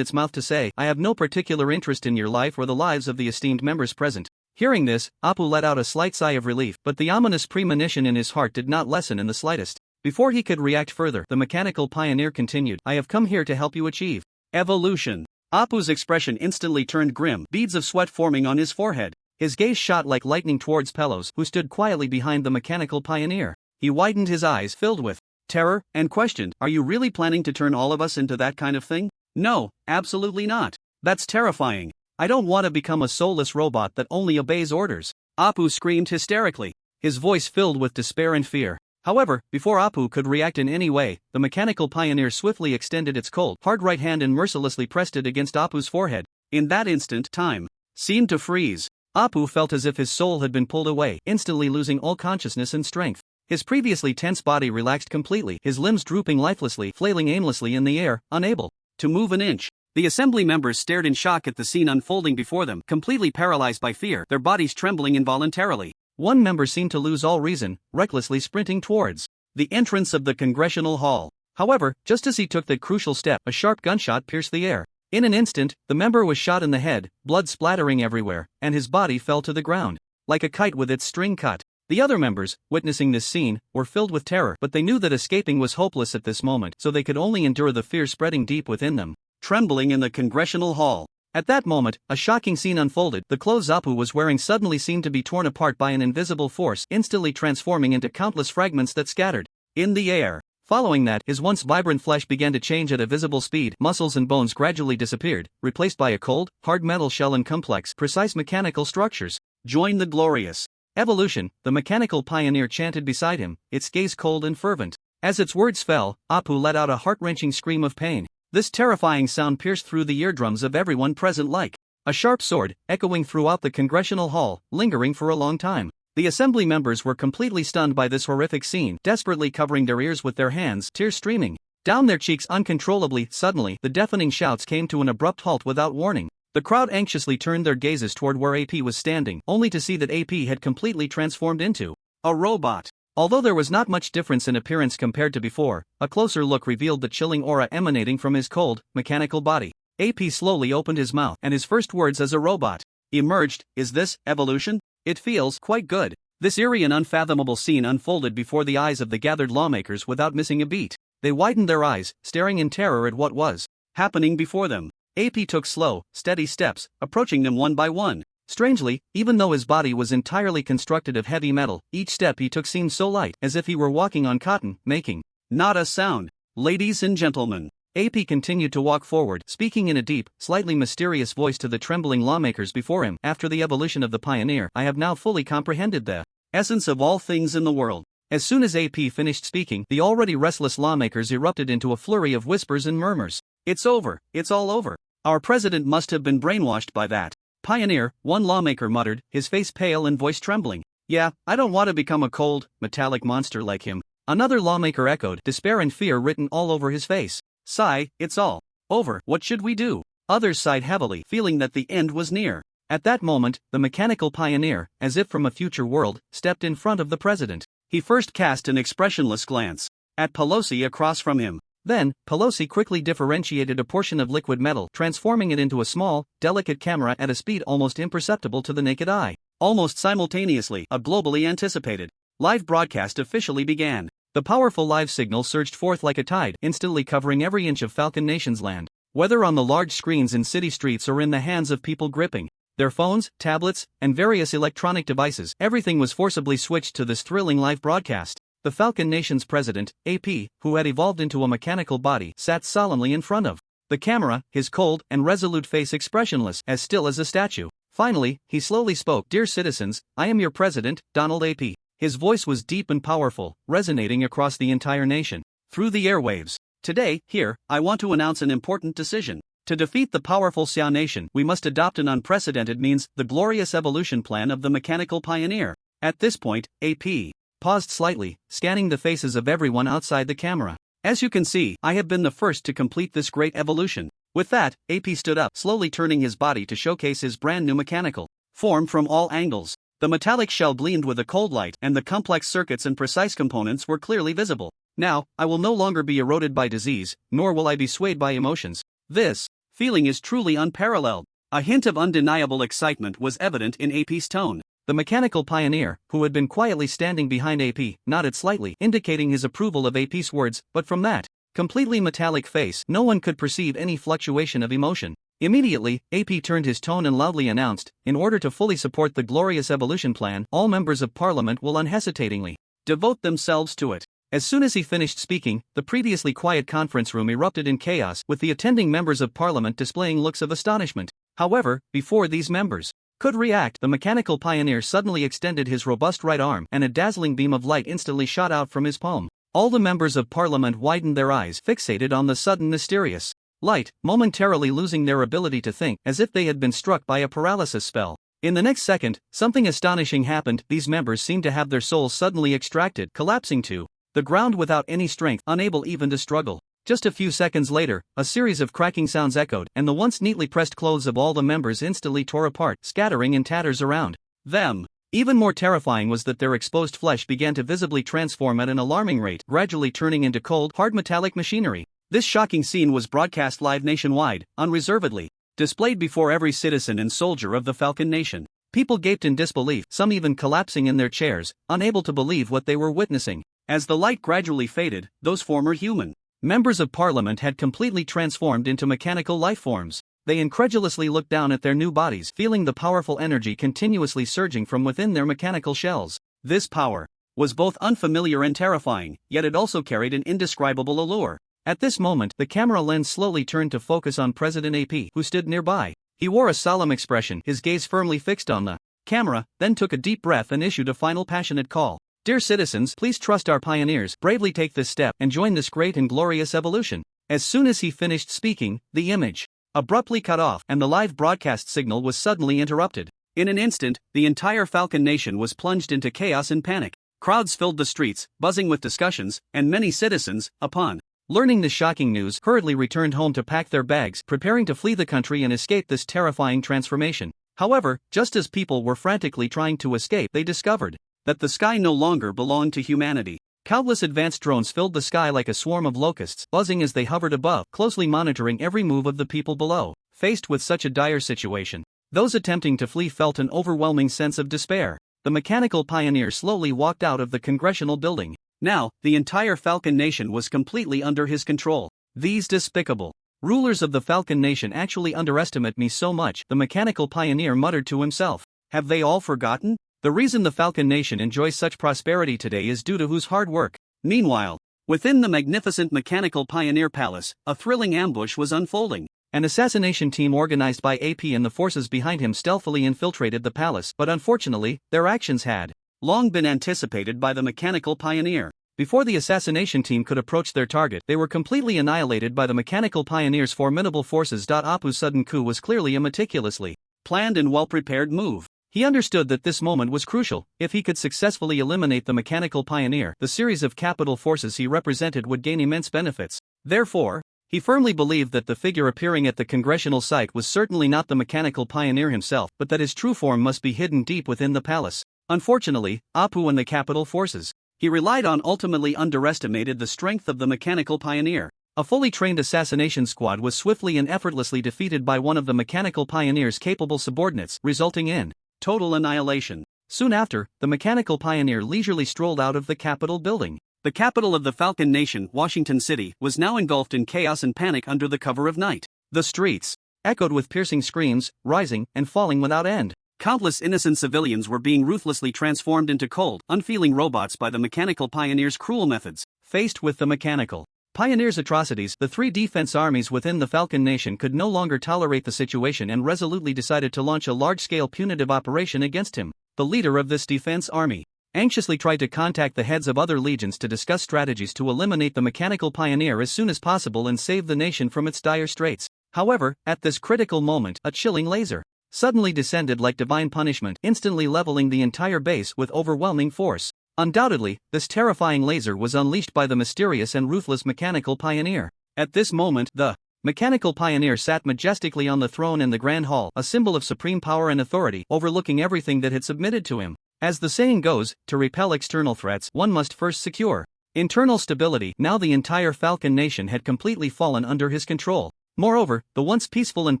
its mouth to say, "I have no particular interest in your life or the lives of the esteemed members present." Hearing this, Apu let out a slight sigh of relief, but the ominous premonition in his heart did not lessen in the slightest. Before he could react further, the mechanical pioneer continued, "I have come here to help you achieve evolution." Apu's expression instantly turned grim, beads of sweat forming on his forehead. His gaze shot like lightning towards Pellos, who stood quietly behind the mechanical pioneer. He widened his eyes, filled with terror, and questioned, "Are you really planning to turn all of us into that kind of thing?" "No, absolutely not. That's terrifying. I don't want to become a soulless robot that only obeys orders." Apu screamed hysterically, his voice filled with despair and fear. However, before Apu could react in any way, the mechanical pioneer swiftly extended its cold, hard right hand and mercilessly pressed it against Apu's forehead. In that instant, time seemed to freeze. Apu felt as if his soul had been pulled away, instantly losing all consciousness and strength. His previously tense body relaxed completely, his limbs drooping lifelessly, flailing aimlessly in the air, unable to move an inch. The assembly members stared in shock at the scene unfolding before them, completely paralyzed by fear, their bodies trembling involuntarily. One member seemed to lose all reason, recklessly sprinting towards the entrance of the Congressional Hall. However, just as he took that crucial step, a sharp gunshot pierced the air. In an instant, the member was shot in the head, blood splattering everywhere, and his body fell to the ground like a kite with its string cut. The other members, witnessing this scene, were filled with terror, but they knew that escaping was hopeless at this moment, so they could only endure the fear spreading deep within them. Trembling in the Congressional Hall. At that moment, a shocking scene unfolded. The clothes Apu was wearing suddenly seemed to be torn apart by an invisible force, instantly transforming into countless fragments that scattered in the air. Following that, his once vibrant flesh began to change at a visible speed. Muscles and bones gradually disappeared, replaced by a cold, hard metal shell and complex, precise mechanical structures. "Join the glorious evolution," the mechanical pioneer chanted beside him, its gaze cold and fervent. As its words fell, Apu let out a heart-wrenching scream of pain. This terrifying sound pierced through the eardrums of everyone present like a sharp sword, echoing throughout the congressional hall, lingering for a long time. The assembly members were completely stunned by this horrific scene, desperately covering their ears with their hands, tears streaming down their cheeks uncontrollably. Suddenly, the deafening shouts came to an abrupt halt without warning. The crowd anxiously turned their gazes toward where AP was standing, only to see that AP had completely transformed into a robot. Although there was not much difference in appearance compared to before, a closer look revealed the chilling aura emanating from his cold, mechanical body. AP slowly opened his mouth, and his first words as a robot emerged. Is this evolution? It feels quite good. This eerie and unfathomable scene unfolded before the eyes of the gathered lawmakers without missing a beat. They widened their eyes, staring in terror at what was happening before them. AP took slow, steady steps, approaching them one by one. Strangely, even though his body was entirely constructed of heavy metal, each step he took seemed so light, as if he were walking on cotton, making not a sound. Ladies and gentlemen, AP continued to walk forward, speaking in a deep, slightly mysterious voice to the trembling lawmakers before him. After the evolution of the pioneer, I have now fully comprehended the essence of all things in the world. As soon as AP finished speaking, the already restless lawmakers erupted into a flurry of whispers and murmurs. It's over, it's all over. Our president must have been brainwashed by that pioneer, one lawmaker muttered, his face pale and voice trembling. Yeah, I don't want to become a cold, metallic monster like him. Another lawmaker echoed, despair and fear written all over his face. Sigh, it's all over. What should we do? Others sighed heavily, feeling that the end was near. At that moment, the mechanical pioneer, as if from a future world, stepped in front of the president. He first cast an expressionless glance at Pelosi across from him. Then, Pelosi quickly differentiated a portion of liquid metal, transforming it into a small, delicate camera at a speed almost imperceptible to the naked eye. Almost simultaneously, a globally anticipated live broadcast officially began. The powerful live signal surged forth like a tide, instantly covering every inch of Falcon Nation's land. Whether on the large screens in city streets or in the hands of people gripping their phones, tablets, and various electronic devices, everything was forcibly switched to this thrilling live broadcast. The Falcon Nation's president, AP, who had evolved into a mechanical body, sat solemnly in front of the camera, his cold and resolute face expressionless, as still as a statue. Finally, he slowly spoke. Dear citizens, I am your president, Donald AP. His voice was deep and powerful, resonating across the entire nation, through the airwaves. Today, here, I want to announce an important decision. To defeat the powerful Xiao Nation, we must adopt an unprecedented means, the glorious evolution plan of the mechanical pioneer. At this point, AP paused slightly, scanning the faces of everyone outside the camera. As you can see, I have been the first to complete this great evolution. With that, AP stood up, slowly turning his body to showcase his brand new mechanical form from all angles. The metallic shell gleamed with a cold light, and the complex circuits and precise components were clearly visible. Now, I will no longer be eroded by disease, nor will I be swayed by emotions. This feeling is truly unparalleled. A hint of undeniable excitement was evident in AP's tone. The mechanical pioneer, who had been quietly standing behind AP, nodded slightly, indicating his approval of AP's words, but from that completely metallic face, no one could perceive any fluctuation of emotion. Immediately, AP turned his tone and loudly announced, in order to fully support the glorious evolution plan, all members of parliament will unhesitatingly devote themselves to it. As soon as he finished speaking, the previously quiet conference room erupted in chaos, with the attending members of parliament displaying looks of astonishment. However, before these members could react, the mechanical pioneer suddenly extended his robust right arm, and a dazzling beam of light instantly shot out from his palm. All the members of parliament widened their eyes, fixated on the sudden mysterious light, momentarily losing their ability to think, as if they had been struck by a paralysis spell. In the next second, something astonishing happened. These members seemed to have their souls suddenly extracted, collapsing to the ground without any strength, unable even to struggle. Just a few seconds later, a series of cracking sounds echoed, and the once neatly pressed clothes of all the members instantly tore apart, scattering in tatters around them. Even more terrifying was that their exposed flesh began to visibly transform at an alarming rate, gradually turning into cold, hard metallic machinery. This shocking scene was broadcast live nationwide, unreservedly displayed before every citizen and soldier of the Falcon Nation. People gaped in disbelief, some even collapsing in their chairs, unable to believe what they were witnessing. As the light gradually faded, those former human members of parliament had completely transformed into mechanical life forms. They incredulously looked down at their new bodies, feeling the powerful energy continuously surging from within their mechanical shells. This power was both unfamiliar and terrifying, yet it also carried an indescribable allure. At this moment, the camera lens slowly turned to focus on President AP, who stood nearby. He wore a solemn expression, his gaze firmly fixed on the camera, then took a deep breath and issued a final passionate call. Dear citizens, please trust our pioneers, bravely take this step, and join this great and glorious evolution. As soon as he finished speaking, the image abruptly cut off and the live broadcast signal was suddenly interrupted. In an instant, the entire Falcon Nation was plunged into chaos and panic. Crowds filled the streets, buzzing with discussions, and many citizens, upon learning the shocking news, hurriedly returned home to pack their bags, preparing to flee the country and escape this terrifying transformation. However, just as people were frantically trying to escape, they discovered that the sky no longer belonged to humanity. Countless advanced drones filled the sky like a swarm of locusts, buzzing as they hovered above, closely monitoring every move of the people below. Faced with such a dire situation, those attempting to flee felt an overwhelming sense of despair. The mechanical pioneer slowly walked out of the congressional building. Now, the entire Falcon Nation was completely under his control. These despicable rulers of the Falcon Nation actually underestimate me so much, the mechanical pioneer muttered to himself. Have they all forgotten? The reason the Falcon Nation enjoys such prosperity today is due to whose hard work. Meanwhile, within the magnificent mechanical pioneer palace, a thrilling ambush was unfolding. An assassination team organized by AP and the forces behind him stealthily infiltrated the palace, but unfortunately, their actions had long been anticipated by the mechanical pioneer. Before the assassination team could approach their target, they were completely annihilated by the mechanical pioneer's formidable forces. Apu's sudden coup was clearly a meticulously planned and well-prepared move. He understood that this moment was crucial. If he could successfully eliminate the mechanical pioneer, the series of capital forces he represented would gain immense benefits. Therefore, he firmly believed that the figure appearing at the congressional site was certainly not the mechanical pioneer himself, but that his true form must be hidden deep within the palace. Unfortunately, Apu and the capital forces he relied on ultimately underestimated the strength of the mechanical pioneer. A fully trained assassination squad was swiftly and effortlessly defeated by one of the mechanical pioneer's capable subordinates, resulting in total annihilation. Soon after, the mechanical pioneer leisurely strolled out of the Capitol building. The capital of the Falcon Nation, Washington City, was now engulfed in chaos and panic under the cover of night. The streets echoed with piercing screams, rising and falling without end. Countless innocent civilians were being ruthlessly transformed into cold, unfeeling robots by the mechanical pioneer's cruel methods. Faced with the mechanical pioneer's atrocities, the three defense armies within the Falcon Nation could no longer tolerate the situation and resolutely decided to launch a large-scale punitive operation against him. The leader of this defense army anxiously tried to contact the heads of other legions to discuss strategies to eliminate the mechanical pioneer as soon as possible and save the nation from its dire straits. However, at this critical moment, a chilling laser suddenly descended like divine punishment, instantly leveling the entire base with overwhelming force. Undoubtedly, this terrifying laser was unleashed by the mysterious and ruthless mechanical pioneer. At this moment, the mechanical pioneer sat majestically on the throne in the Grand Hall, a symbol of supreme power and authority, overlooking everything that had submitted to him. As the saying goes, to repel external threats, one must first secure internal stability. Now the entire Falcon Nation had completely fallen under his control. Moreover, the once peaceful and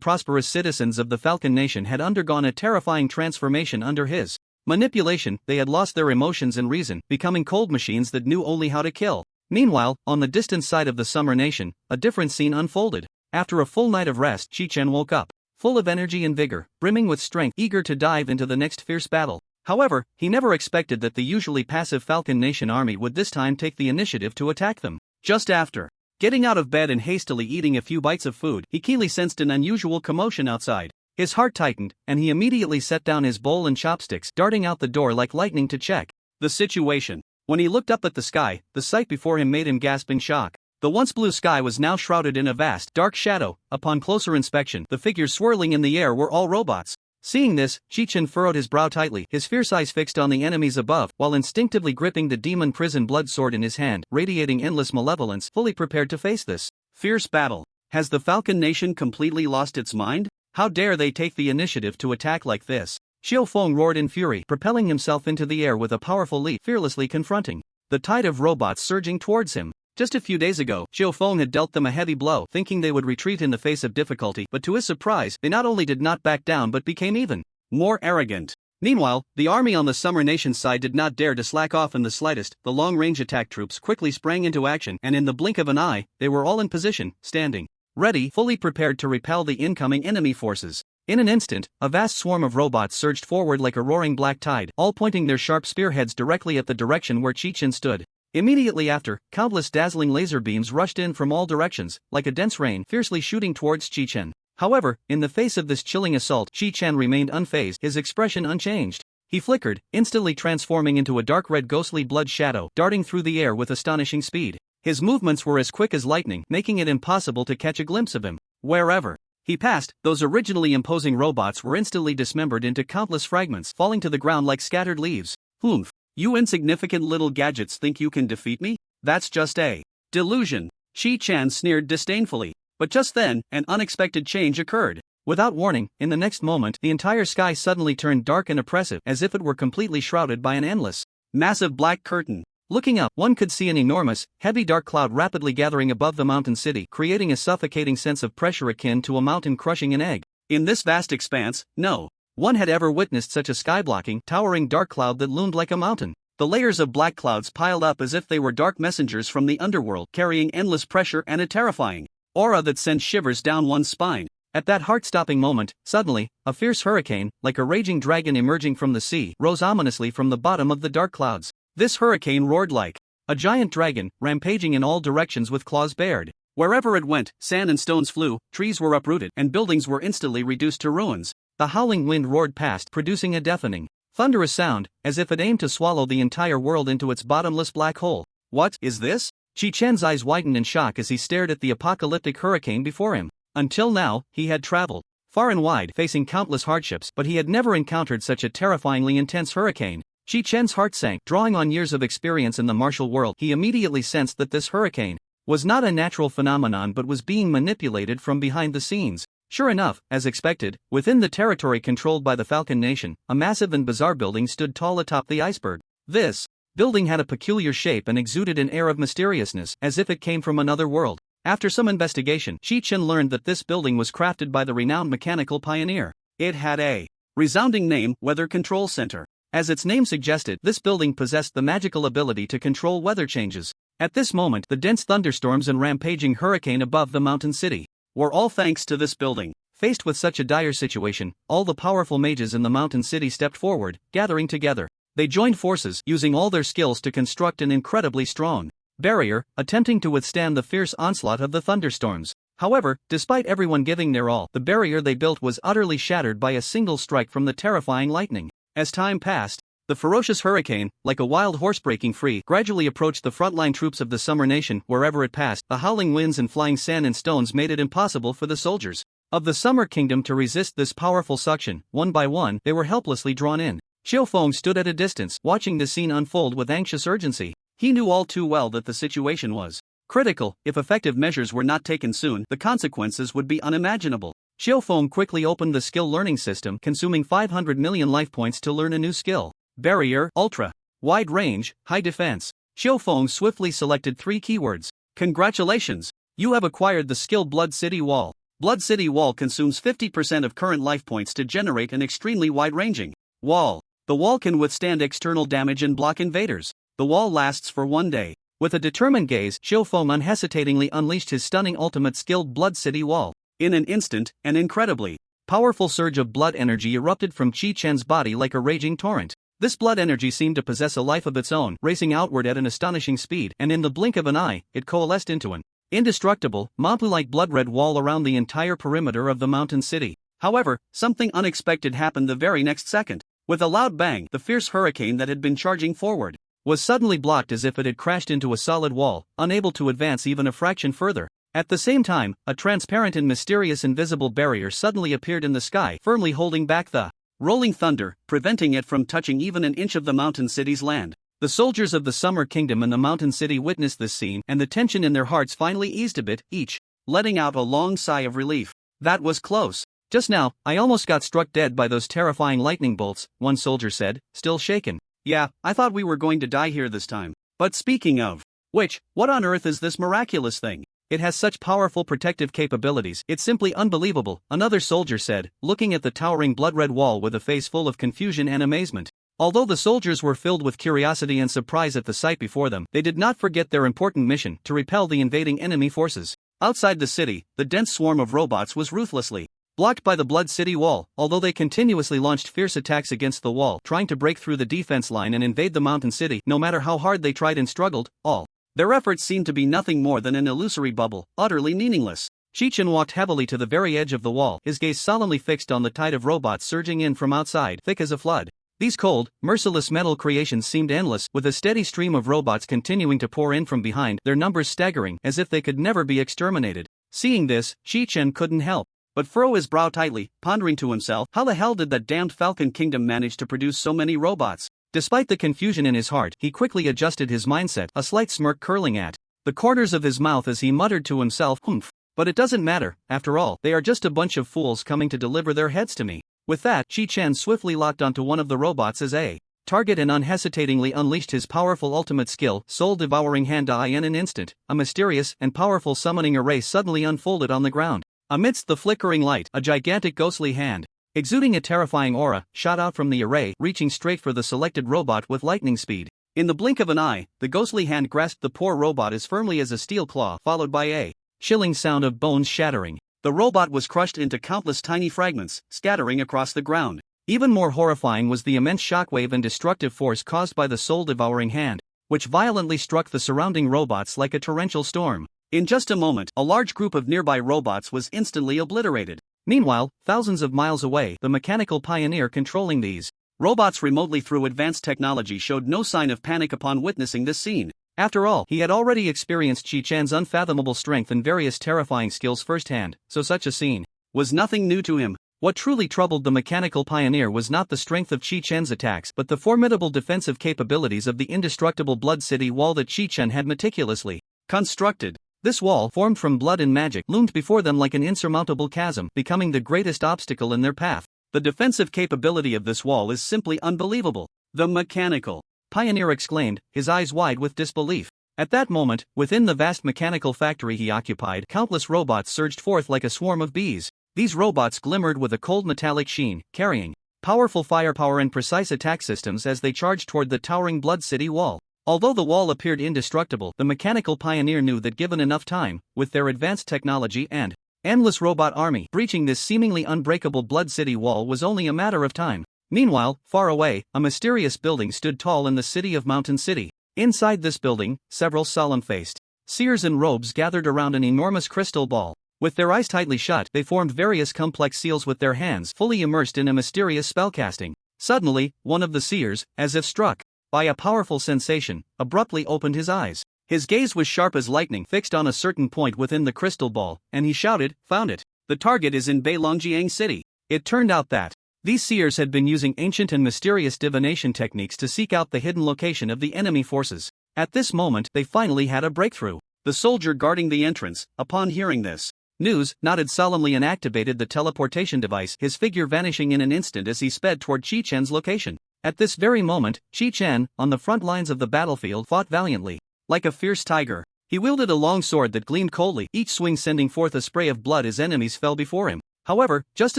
prosperous citizens of the Falcon Nation had undergone a terrifying transformation under his manipulation. They had lost their emotions and reason, becoming cold machines that knew only how to kill. Meanwhile, on the distant side of the Summer Nation, a different scene unfolded. After a full night of rest, Chi-Chen woke up, full of energy and vigor, brimming with strength, eager to dive into the next fierce battle. However, he never expected that the usually passive Falcon Nation army would this time take the initiative to attack them. Just after getting out of bed and hastily eating a few bites of food, he keenly sensed an unusual commotion outside. His heart tightened, and he immediately set down his bowl and chopsticks, darting out the door like lightning to check the situation. When he looked up at the sky, the sight before him made him gasp in shock. The once blue sky was now shrouded in a vast, dark shadow. Upon closer inspection, the figures swirling in the air were all robots. Seeing this, Chi-Chen furrowed his brow tightly, his fierce eyes fixed on the enemies above, while instinctively gripping the demon prison blood sword in his hand, radiating endless malevolence, fully prepared to face this fierce battle. Has the Falcon Nation completely lost its mind? How dare they take the initiative to attack like this? Xiao Feng roared in fury, propelling himself into the air with a powerful leap, fearlessly confronting the tide of robots surging towards him. Just a few days ago, Xiao Feng had dealt them a heavy blow, thinking they would retreat in the face of difficulty, but to his surprise, they not only did not back down but became even more arrogant. Meanwhile, the army on the Summer Nation side did not dare to slack off in the slightest. The long-range attack troops quickly sprang into action, and in the blink of an eye, they were all in position, standing ready, fully prepared to repel the incoming enemy forces. In an instant, a vast swarm of robots surged forward like a roaring black tide, all pointing their sharp spearheads directly at the direction where Chi-Chen stood. Immediately after, countless dazzling laser beams rushed in from all directions, like a dense rain, fiercely shooting towards Chi-Chen. However, in the face of this chilling assault, Chi-Chen remained unfazed, his expression unchanged. He flickered, instantly transforming into a dark red ghostly blood shadow, darting through the air with astonishing speed. His movements were as quick as lightning, making it impossible to catch a glimpse of him. Wherever he passed, those originally imposing robots were instantly dismembered into countless fragments, falling to the ground like scattered leaves. Humph. You insignificant little gadgets think you can defeat me? That's just a delusion. Chi-chan sneered disdainfully. But just then, an unexpected change occurred. Without warning, in the next moment, the entire sky suddenly turned dark and oppressive, as if it were completely shrouded by an endless, massive black curtain. Looking up, one could see an enormous, heavy dark cloud rapidly gathering above the mountain city, creating a suffocating sense of pressure akin to a mountain crushing an egg. In this vast expanse, no one had ever witnessed such a sky-blocking, towering dark cloud that loomed like a mountain. The layers of black clouds piled up as if they were dark messengers from the underworld, carrying endless pressure and a terrifying aura that sent shivers down one's spine. At that heart-stopping moment, suddenly, a fierce hurricane, like a raging dragon emerging from the sea, rose ominously from the bottom of the dark clouds. This hurricane roared like a giant dragon, rampaging in all directions with claws bared. Wherever it went, sand and stones flew, trees were uprooted, and buildings were instantly reduced to ruins. The howling wind roared past, producing a deafening, thunderous sound, as if it aimed to swallow the entire world into its bottomless black hole. What is this? Chi-chan's eyes widened in shock as he stared at the apocalyptic hurricane before him. Until now, he had traveled far and wide, facing countless hardships, but he had never encountered such a terrifyingly intense hurricane. Chi-chan's heart sank. Drawing on years of experience in the martial world, he immediately sensed that this hurricane was not a natural phenomenon but was being manipulated from behind the scenes. Sure enough, as expected, within the territory controlled by the Falcon Nation, a massive and bizarre building stood tall atop the iceberg. This building had a peculiar shape and exuded an air of mysteriousness, as if it came from another world. After some investigation, Chi-chan learned that this building was crafted by the renowned mechanical pioneer. It had a resounding name, Weather Control Center. As its name suggested, this building possessed the magical ability to control weather changes. At this moment, the dense thunderstorms and rampaging hurricane above the mountain city were all thanks to this building. Faced with such a dire situation, all the powerful mages in the mountain city stepped forward, gathering together. They joined forces, using all their skills to construct an incredibly strong barrier, attempting to withstand the fierce onslaught of the thunderstorms. However, despite everyone giving their all, the barrier they built was utterly shattered by a single strike from the terrifying lightning. As time passed, the ferocious hurricane, like a wild horse breaking free, gradually approached the frontline troops of the Summer Nation. Wherever it passed, the howling winds and flying sand and stones made it impossible for the soldiers of the Summer Kingdom to resist this powerful suction. One by one, they were helplessly drawn in. Xiaofeng stood at a distance, watching the scene unfold with anxious urgency. He knew all too well that the situation was critical. If effective measures were not taken soon, the consequences would be unimaginable. Xiaofeng quickly opened the skill learning system, consuming 500 million life points to learn a new skill. Barrier, Ultra, Wide Range, High Defense. Xiaofeng swiftly selected 3 keywords. Congratulations! You have acquired the skill Blood City Wall. Blood City Wall consumes 50% of current life points to generate an extremely wide-ranging wall. The wall can withstand external damage and block invaders. The wall lasts for 1 day. With a determined gaze, Xiaofeng unhesitatingly unleashed his stunning ultimate skill Blood City Wall. In an instant, an incredibly powerful surge of blood energy erupted from Chi-chan's body like a raging torrent. This blood energy seemed to possess a life of its own, racing outward at an astonishing speed, and in the blink of an eye, it coalesced into an indestructible, Mapu-like blood-red wall around the entire perimeter of the mountain city. However, something unexpected happened the very next second. With a loud bang, the fierce hurricane that had been charging forward was suddenly blocked as if it had crashed into a solid wall, unable to advance even a fraction further. At the same time, a transparent and mysterious invisible barrier suddenly appeared in the sky, firmly holding back the rolling thunder, preventing it from touching even an inch of the mountain city's land. The soldiers of the Summer Kingdom and the mountain city witnessed this scene, and the tension in their hearts finally eased a bit, each letting out a long sigh of relief. That was close. Just now, I almost got struck dead by those terrifying lightning bolts, one soldier said, still shaken. Yeah, I thought we were going to die here this time. But speaking of which, what on earth is this miraculous thing? It has such powerful protective capabilities, it's simply unbelievable, another soldier said, looking at the towering blood-red wall with a face full of confusion and amazement. Although the soldiers were filled with curiosity and surprise at the sight before them, they did not forget their important mission to repel the invading enemy forces. Outside the city, the dense swarm of robots was ruthlessly blocked by the Blood City Wall, although they continuously launched fierce attacks against the wall, trying to break through the defense line and invade the mountain city. No matter how hard they tried and struggled, all their efforts seemed to be nothing more than an illusory bubble, utterly meaningless. Chi-chan walked heavily to the very edge of the wall, his gaze solemnly fixed on the tide of robots surging in from outside, thick as a flood. These cold, merciless metal creations seemed endless, with a steady stream of robots continuing to pour in from behind, their numbers staggering, as if they could never be exterminated. Seeing this, Chi-Chen couldn't help but furrow his brow tightly, pondering to himself, how the hell did that damned Falcon Kingdom manage to produce so many robots? Despite the confusion in his heart, he quickly adjusted his mindset, a slight smirk curling at the corners of his mouth as he muttered to himself, "Humph. But it doesn't matter, after all, they are just a bunch of fools coming to deliver their heads to me." With that, Chi-Chen swiftly locked onto one of the robots as a target and unhesitatingly unleashed his powerful ultimate skill, soul-devouring hand eye. In an instant, a mysterious and powerful summoning array suddenly unfolded on the ground. Amidst the flickering light, a gigantic ghostly hand, exuding a terrifying aura, shot out from the array, reaching straight for the selected robot with lightning speed. In the blink of an eye, the ghostly hand grasped the poor robot as firmly as a steel claw, followed by a chilling sound of bones shattering. The robot was crushed into countless tiny fragments, scattering across the ground. Even more horrifying was the immense shockwave and destructive force caused by the soul-devouring hand, which violently struck the surrounding robots like a torrential storm. In just a moment, a large group of nearby robots was instantly obliterated. Meanwhile, thousands of miles away, the mechanical pioneer controlling these robots remotely through advanced technology showed no sign of panic upon witnessing this scene. After all, he had already experienced Chi-Chan's unfathomable strength and various terrifying skills firsthand, so such a scene was nothing new to him. What truly troubled the mechanical pioneer was not the strength of Chi-Chan's attacks but the formidable defensive capabilities of the indestructible Blood City wall that Chi-Chen had meticulously constructed. This wall, formed from blood and magic, loomed before them like an insurmountable chasm, becoming the greatest obstacle in their path. The defensive capability of this wall is simply unbelievable, the mechanical pioneer exclaimed, his eyes wide with disbelief. At that moment, within the vast mechanical factory he occupied, countless robots surged forth like a swarm of bees. These robots glimmered with a cold metallic sheen, carrying powerful firepower and precise attack systems as they charged toward the towering Blood City wall. Although the wall appeared indestructible, the mechanical pioneer knew that given enough time, with their advanced technology and endless robot army, breaching this seemingly unbreakable Blood City wall was only a matter of time. Meanwhile, far away, a mysterious building stood tall in the city of Mountain City. Inside this building, several solemn-faced seers in robes gathered around an enormous crystal ball. With their eyes tightly shut, they formed various complex seals with their hands fully immersed in a mysterious spellcasting. Suddenly, one of the seers, as if struck by a powerful sensation, abruptly opened his eyes. His gaze was sharp as lightning, fixed on a certain point within the crystal ball, and he shouted, "Found it! The target is in Beilongjiang City." It turned out that these seers had been using ancient and mysterious divination techniques to seek out the hidden location of the enemy forces. At this moment, they finally had a breakthrough. The soldier guarding the entrance, upon hearing this news, nodded solemnly and activated the teleportation device, his figure vanishing in an instant as he sped toward Chi-Chen's location. At this very moment, Chi-Chen, on the front lines of the battlefield, fought valiantly. Like a fierce tiger, he wielded a long sword that gleamed coldly, each swing sending forth a spray of blood as enemies fell before him. However, just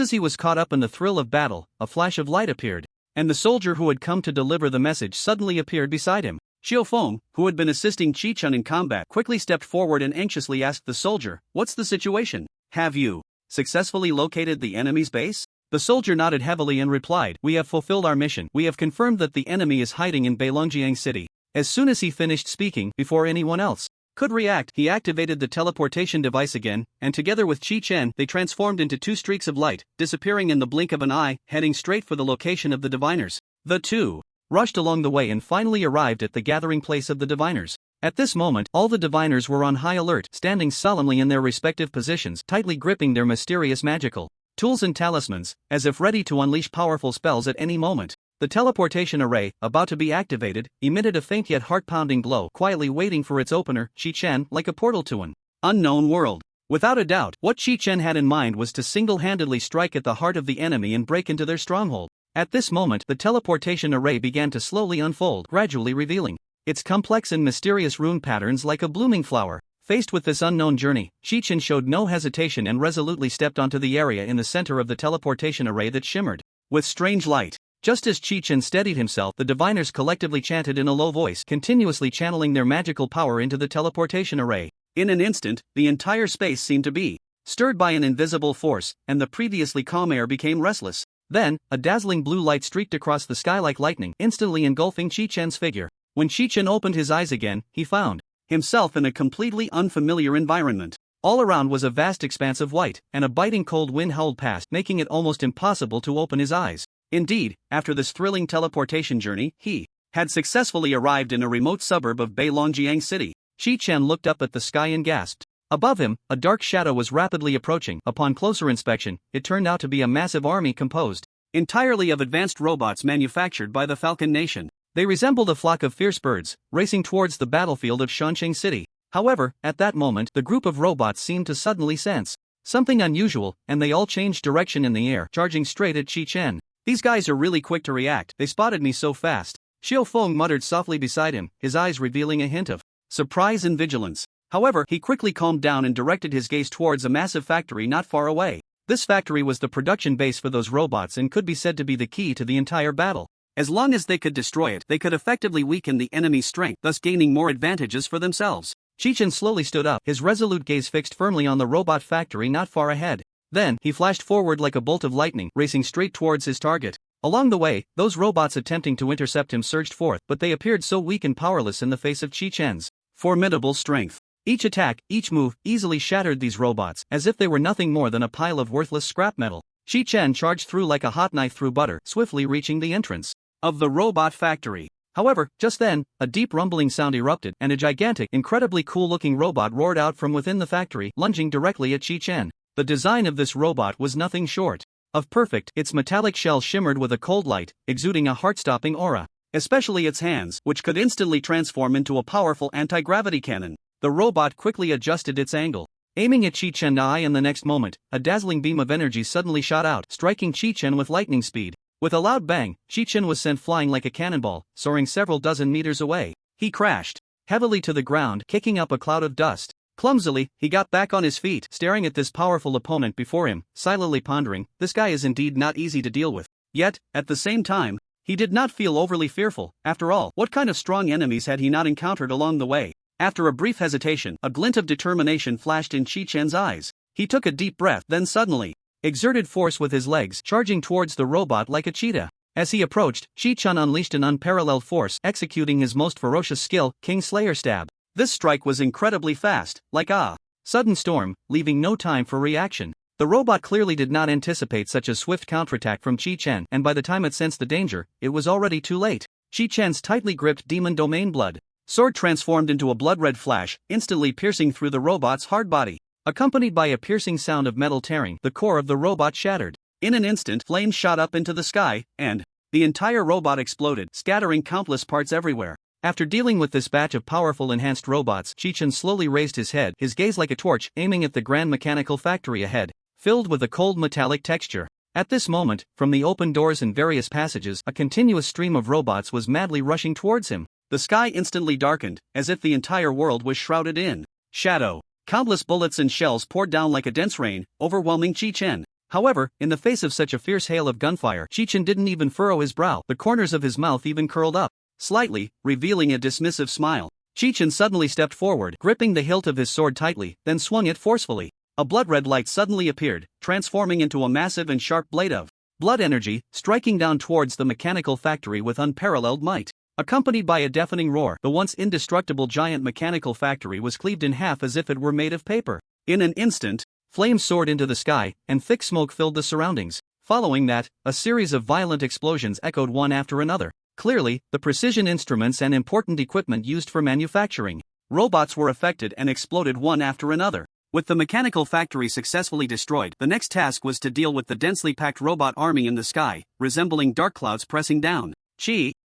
as he was caught up in the thrill of battle, a flash of light appeared, and the soldier who had come to deliver the message suddenly appeared beside him. Xiaofeng, who had been assisting Chi-Chen in combat, quickly stepped forward and anxiously asked the soldier, "What's the situation? Have you successfully located the enemy's base?" The soldier nodded heavily and replied, "We have fulfilled our mission. We have confirmed that the enemy is hiding in Beilongjiang City." As soon as he finished speaking, before anyone else could react, he activated the teleportation device again, and together with Chi-Chen, they transformed into two streaks of light, disappearing in the blink of an eye, heading straight for the location of the diviners. The two rushed along the way and finally arrived at the gathering place of the diviners. At this moment, all the diviners were on high alert, standing solemnly in their respective positions, tightly gripping their mysterious magical tools and talismans, as if ready to unleash powerful spells at any moment. The teleportation array, about to be activated, emitted a faint yet heart-pounding glow, quietly waiting for its opener, Chi-Chen, like a portal to an unknown world. Without a doubt, what Chi-Chen had in mind was to single-handedly strike at the heart of the enemy and break into their stronghold. At this moment, the teleportation array began to slowly unfold, gradually revealing its complex and mysterious rune patterns like a blooming flower. Faced with this unknown journey, Chi-Chen showed no hesitation and resolutely stepped onto the area in the center of the teleportation array that shimmered with strange light. Just as Chi-Chen steadied himself, the diviners collectively chanted in a low voice, continuously channeling their magical power into the teleportation array. In an instant, the entire space seemed to be stirred by an invisible force, and the previously calm air became restless. Then, a dazzling blue light streaked across the sky like lightning, instantly engulfing Chi-Chen's figure. When Chi-Chen opened his eyes again, he found himself in a completely unfamiliar environment. All around was a vast expanse of white, and a biting cold wind howled past, making it almost impossible to open his eyes. Indeed, after this thrilling teleportation journey, he had successfully arrived in a remote suburb of Beilongjiang City. Chi-Chen looked up at the sky and gasped. Above him, a dark shadow was rapidly approaching. Upon closer inspection, it turned out to be a massive army composed entirely of advanced robots manufactured by the Falcon Nation. They resembled a flock of fierce birds, racing towards the battlefield of Shanxing City. However, at that moment, the group of robots seemed to suddenly sense something unusual, and they all changed direction in the air, charging straight at Chi-Chen. These guys are really quick to react. They spotted me so fast. Xiao Feng muttered softly beside him, his eyes revealing a hint of surprise and vigilance. However, he quickly calmed down and directed his gaze towards a massive factory not far away. This factory was the production base for those robots and could be said to be the key to the entire battle. As long as they could destroy it, they could effectively weaken the enemy's strength, thus gaining more advantages for themselves. Chi-Chen slowly stood up, his resolute gaze fixed firmly on the robot factory not far ahead. Then, he flashed forward like a bolt of lightning, racing straight towards his target. Along the way, those robots attempting to intercept him surged forth, but they appeared so weak and powerless in the face of Chi-Chen's formidable strength. Each attack, each move, easily shattered these robots, as if they were nothing more than a pile of worthless scrap metal. Chi-Chen charged through like a hot knife through butter, swiftly reaching the entrance of the robot factory. However, just then, a deep rumbling sound erupted, and a gigantic, incredibly cool-looking robot roared out from within the factory, lunging directly at Chi-Chen. The design of this robot was nothing short of perfect. Its metallic shell shimmered with a cold light, exuding a heart-stopping aura. Especially its hands, which could instantly transform into a powerful anti-gravity cannon. The robot quickly adjusted its angle, aiming at Chi-Chen's eye, and the next moment, a dazzling beam of energy suddenly shot out, striking Chi-Chen with lightning speed. With a loud bang, Chi-Chen was sent flying like a cannonball, soaring several dozen meters away. He crashed heavily to the ground, kicking up a cloud of dust. Clumsily, he got back on his feet, staring at this powerful opponent before him, silently pondering, this guy is indeed not easy to deal with. Yet, at the same time, he did not feel overly fearful. After all, what kind of strong enemies had he not encountered along the way? After a brief hesitation, a glint of determination flashed in Chi-Chen's eyes. He took a deep breath, then suddenly exerted force with his legs, charging towards the robot like a cheetah. As he approached, Chi-Chen unleashed an unparalleled force, executing his most ferocious skill, King Slayer Stab. This strike was incredibly fast, like a sudden storm, leaving no time for reaction. The robot clearly did not anticipate such a swift counterattack from Chi-Chen, and by the time it sensed the danger, it was already too late. Chi-Chen's tightly gripped demon domain blood sword transformed into a blood-red flash, instantly piercing through the robot's hard body. Accompanied by a piercing sound of metal tearing, the core of the robot shattered. In an instant, flames shot up into the sky, and the entire robot exploded, scattering countless parts everywhere. After dealing with this batch of powerful enhanced robots, Chi-Chen slowly raised his head, his gaze like a torch, aiming at the grand mechanical factory ahead, filled with a cold metallic texture. At this moment, from the open doors and various passages, a continuous stream of robots was madly rushing towards him. The sky instantly darkened, as if the entire world was shrouded in shadow. Countless bullets and shells poured down like a dense rain, overwhelming Chi-Chen. However, in the face of such a fierce hail of gunfire, Chi-Chen didn't even furrow his brow. The corners of his mouth even curled up slightly, revealing a dismissive smile. Chi-Chen suddenly stepped forward, gripping the hilt of his sword tightly, then swung it forcefully. A blood-red light suddenly appeared, transforming into a massive and sharp blade of blood energy, striking down towards the mechanical factory with unparalleled might. Accompanied by a deafening roar, the once indestructible giant mechanical factory was cleaved in half as if it were made of paper. In an instant, flames soared into the sky, and thick smoke filled the surroundings. Following that, a series of violent explosions echoed one after another. Clearly, the precision instruments and important equipment used for manufacturing robots were affected and exploded one after another. With the mechanical factory successfully destroyed, the next task was to deal with the densely packed robot army in the sky, resembling dark clouds pressing down.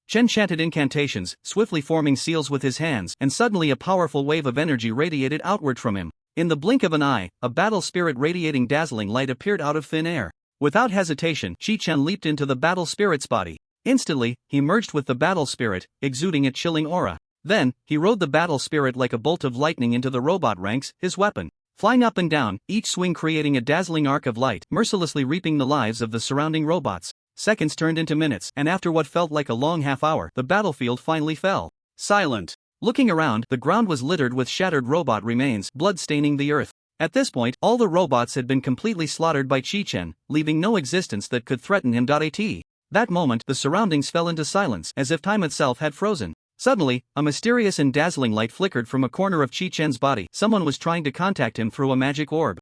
Chen chanted incantations, swiftly forming seals with his hands, and suddenly a powerful wave of energy radiated outward from him. In the blink of an eye, a battle spirit radiating dazzling light appeared out of thin air. Without hesitation, Chi-Chen leaped into the battle spirit's body. Instantly, he merged with the battle spirit, exuding a chilling aura. Then, he rode the battle spirit like a bolt of lightning into the robot ranks, his weapon flying up and down, each swing creating a dazzling arc of light, mercilessly reaping the lives of the surrounding robots. Seconds turned into minutes, and after what felt like a long half-hour, the battlefield finally fell silent. Looking around, the ground was littered with shattered robot remains, blood staining the earth. At this point, all the robots had been completely slaughtered by Chi-Chen, leaving no existence that could threaten him. That moment, the surroundings fell into silence, as if time itself had frozen. Suddenly, a mysterious and dazzling light flickered from a corner of Chi-Chen's body. Someone was trying to contact him through a magic orb.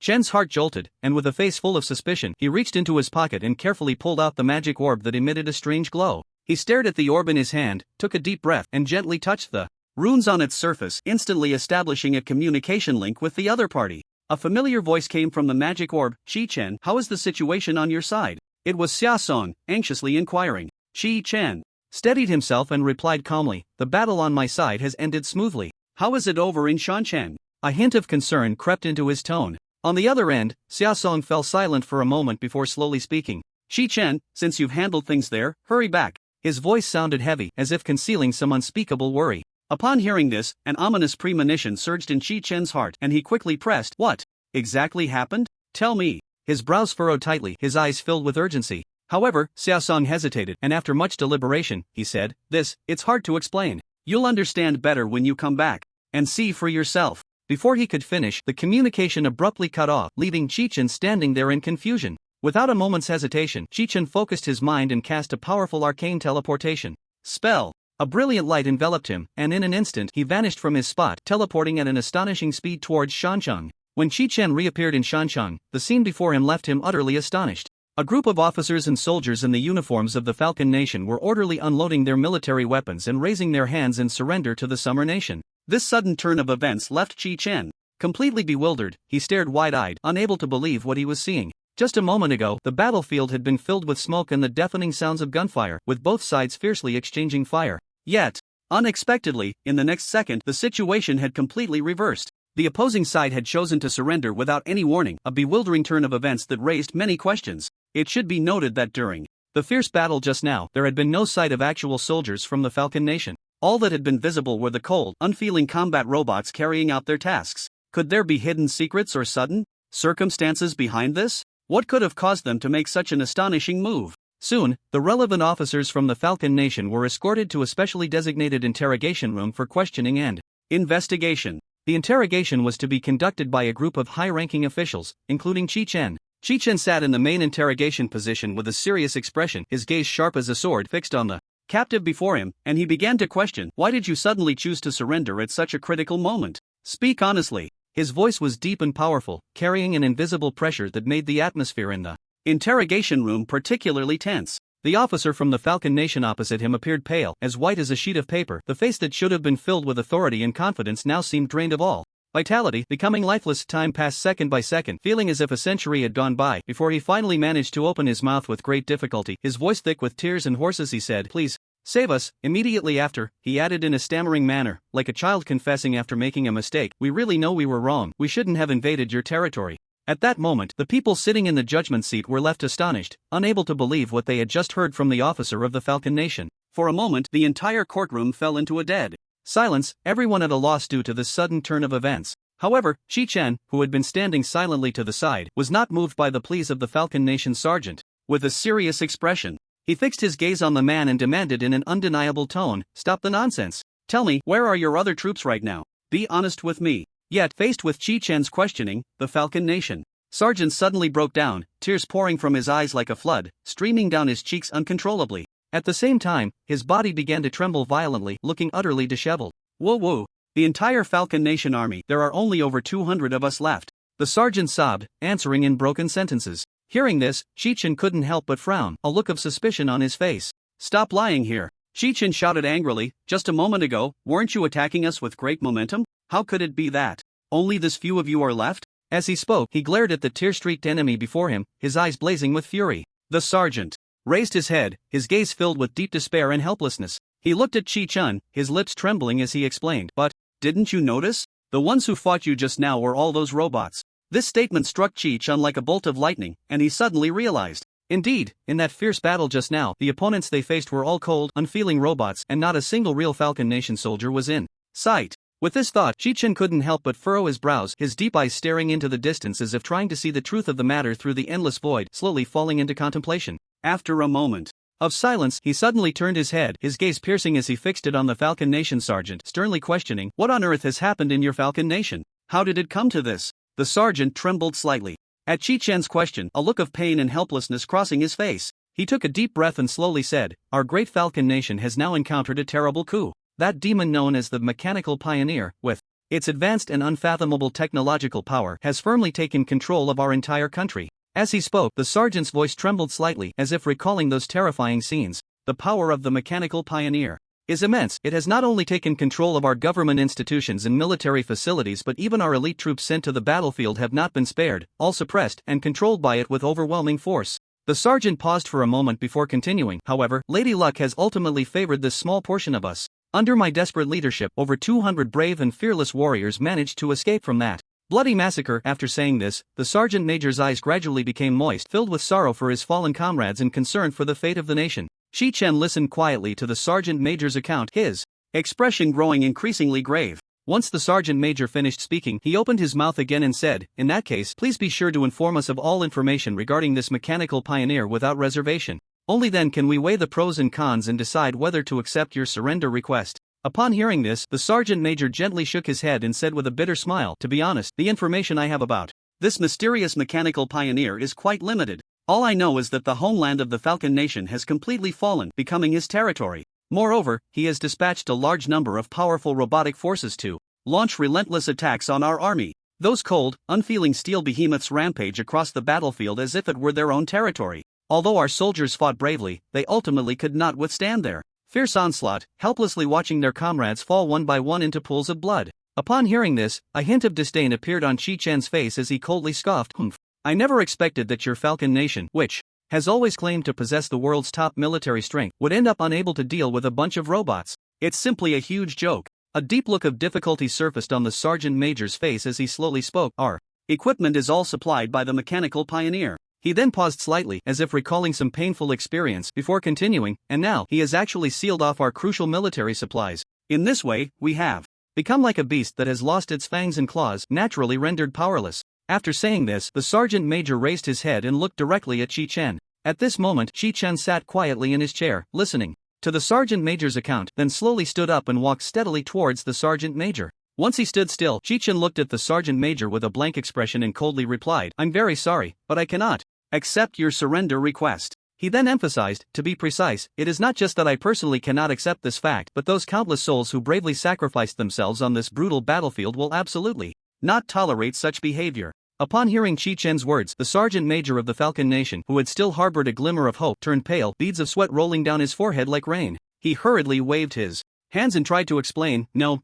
Chen's heart jolted, and with a face full of suspicion, he reached into his pocket and carefully pulled out the magic orb that emitted a strange glow. He stared at the orb in his hand, took a deep breath, and gently touched the runes on its surface, instantly establishing a communication link with the other party. A familiar voice came from the magic orb. Shi-chen, how is the situation on your side? It was Xia Song, anxiously inquiring. Shi-chen steadied himself and replied calmly, the battle on my side has ended smoothly. How is it over in Shanchen? A hint of concern crept into his tone. On the other end, Xia Song fell silent for a moment before slowly speaking. Shi-chen, since you've handled things there, hurry back. His voice sounded heavy, as if concealing some unspeakable worry. Upon hearing this, an ominous premonition surged in Shi-chen's heart, and he quickly pressed, what exactly happened? Tell me. His brows furrowed tightly, his eyes filled with urgency. However, Xia Song hesitated, and after much deliberation, he said, it's hard to explain. You'll understand better when you come back and see for yourself. Before he could finish, the communication abruptly cut off, leaving Shi-chen standing there in confusion. Without a moment's hesitation, Shi-chen focused his mind and cast a powerful arcane teleportation spell. A brilliant light enveloped him, and in an instant he vanished from his spot, teleporting at an astonishing speed towards Shancheng. When Shi-chen reappeared in Shancheng, the scene before him left him utterly astonished. A group of officers and soldiers in the uniforms of the Falcon Nation were orderly unloading their military weapons and raising their hands in surrender to the Summer Nation. This sudden turn of events left Shi-chen completely bewildered. He stared wide-eyed, unable to believe what he was seeing. Just a moment ago, the battlefield had been filled with smoke and the deafening sounds of gunfire, with both sides fiercely exchanging fire. Yet, unexpectedly, in the next second, the situation had completely reversed. The opposing side had chosen to surrender without any warning, a bewildering turn of events that raised many questions. It should be noted that during the fierce battle just now, there had been no sight of actual soldiers from the Falcon Nation. All that had been visible were the cold, unfeeling combat robots carrying out their tasks. Could there be hidden secrets or sudden circumstances behind this? What could have caused them to make such an astonishing move? Soon, the relevant officers from the Falcon Nation were escorted to a specially designated interrogation room for questioning and investigation. The interrogation was to be conducted by a group of high-ranking officials, including Shi-chen. Shi-chen sat in the main interrogation position with a serious expression, his gaze sharp as a sword fixed on the captive before him, and he began to question, why did you suddenly choose to surrender at such a critical moment? Speak honestly. His voice was deep and powerful, carrying an invisible pressure that made the atmosphere in the interrogation room particularly tense. The officer from the Falcon Nation opposite him appeared pale, as white as a sheet of paper. The face that should have been filled with authority and confidence now seemed drained of all vitality, becoming lifeless. Time passed second by second, feeling as if a century had gone by, before he finally managed to open his mouth with great difficulty, his voice thick with tears and hoarse as he said, please, save us. Immediately after, he added in a stammering manner, like a child confessing after making a mistake, we really know we were wrong, we shouldn't have invaded your territory. At that moment, the people sitting in the judgment seat were left astonished, unable to believe what they had just heard from the officer of the Falcon Nation. For a moment, the entire courtroom fell into a dead silence, everyone at a loss due to this sudden turn of events. However, Shi-chen, who had been standing silently to the side, was not moved by the pleas of the Falcon Nation sergeant. With a serious expression, he fixed his gaze on the man and demanded in an undeniable tone, stop the nonsense. Tell me, where are your other troops right now? Be honest with me. Yet, faced with Shi-chen's questioning, the Falcon Nation sergeant suddenly broke down, tears pouring from his eyes like a flood, streaming down his cheeks uncontrollably. At the same time, his body began to tremble violently, looking utterly disheveled. Whoa. The entire Falcon Nation army, there are only over 200 of us left. The sergeant sobbed, answering in broken sentences. Hearing this, Shi-chen couldn't help but frown, a look of suspicion on his face. Stop lying here. Shi-chen shouted angrily, just a moment ago, weren't you attacking us with great momentum? How could it be that only this few of you are left? As he spoke, he glared at the tear-streaked enemy before him, his eyes blazing with fury. The sergeant raised his head, his gaze filled with deep despair and helplessness. He looked at Shi-chen, his lips trembling as he explained, but, didn't you notice? The ones who fought you just now were all those robots. This statement struck Shi-chen like a bolt of lightning, and he suddenly realized. Indeed, in that fierce battle just now, the opponents they faced were all cold, unfeeling robots, and not a single real Falcon Nation soldier was in sight. With this thought, Shi-chen couldn't help but furrow his brows, his deep eyes staring into the distance as if trying to see the truth of the matter through the endless void, slowly falling into contemplation. After a moment of silence, he suddenly turned his head, his gaze piercing as he fixed it on the Falcon Nation sergeant, sternly questioning, what on earth has happened in your Falcon Nation? How did it come to this? The sergeant trembled slightly. At Shi-chen's question, a look of pain and helplessness crossing his face, he took a deep breath and slowly said, our great Falcon Nation has now encountered a terrible coup. That demon known as the Mechanical Pioneer, with Its advanced and unfathomable technological power has firmly taken control of our entire country. As he spoke, the sergeant's voice trembled slightly, as if recalling those terrifying scenes. The power of the mechanical pioneer is immense. It has not only taken control of our government institutions and military facilities, but even our elite troops sent to the battlefield have not been spared, all suppressed and controlled by it with overwhelming force. The sergeant paused for a moment before continuing. However, Lady Luck has ultimately favored this small portion of us. Under my desperate leadership, over 200 brave and fearless warriors managed to escape from that bloody massacre. After saying this, the sergeant major's eyes gradually became moist, filled with sorrow for his fallen comrades and concern for the fate of the nation. Shi-Chen listened quietly to the sergeant major's account, his expression growing increasingly grave. Once the sergeant major finished speaking, he opened his mouth again and said, "In that case, please be sure to inform us of all information regarding this mechanical pioneer without reservation. Only then can we weigh the pros and cons and decide whether to accept your surrender request." Upon hearing this, the sergeant major gently shook his head and said with a bitter smile, "To be honest, the information I have about this mysterious mechanical pioneer is quite limited. All I know is that the homeland of the Falcon Nation has completely fallen, becoming his territory. Moreover, he has dispatched a large number of powerful robotic forces to launch relentless attacks on our army. Those cold, unfeeling steel behemoths rampage across the battlefield as if it were their own territory. Although our soldiers fought bravely, they ultimately could not withstand their fierce onslaught, helplessly watching their comrades fall one by one into pools of blood." Upon hearing this, a hint of disdain appeared on Shi-Chen's face as he coldly scoffed, "Humph. I never expected that your Falcon Nation, which has always claimed to possess the world's top military strength, would end up unable to deal with a bunch of robots. It's simply a huge joke." A deep look of difficulty surfaced on the sergeant major's face as he slowly spoke. "Our equipment is all supplied by the mechanical pioneer." He then paused slightly, as if recalling some painful experience, before continuing, "And now, he has actually sealed off our crucial military supplies. In this way, we have become like a beast that has lost its fangs and claws, naturally rendered powerless." After saying this, the sergeant major raised his head and looked directly at Shi-Chen. At this moment, Shi-Chen sat quietly in his chair, listening to the sergeant major's account, then slowly stood up and walked steadily towards the sergeant major. Once he stood still, Shi-Chen looked at the sergeant major with a blank expression and coldly replied, "I'm very sorry, but I cannot accept your surrender request." He then emphasized, "To be precise, it is not just that I personally cannot accept this fact, but those countless souls who bravely sacrificed themselves on this brutal battlefield will absolutely not tolerate such behavior." Upon hearing Shi-Chen's words, the sergeant major of the Falcon Nation, who had still harbored a glimmer of hope, turned pale, beads of sweat rolling down his forehead like rain. He hurriedly waved his hands and tried to explain, "No,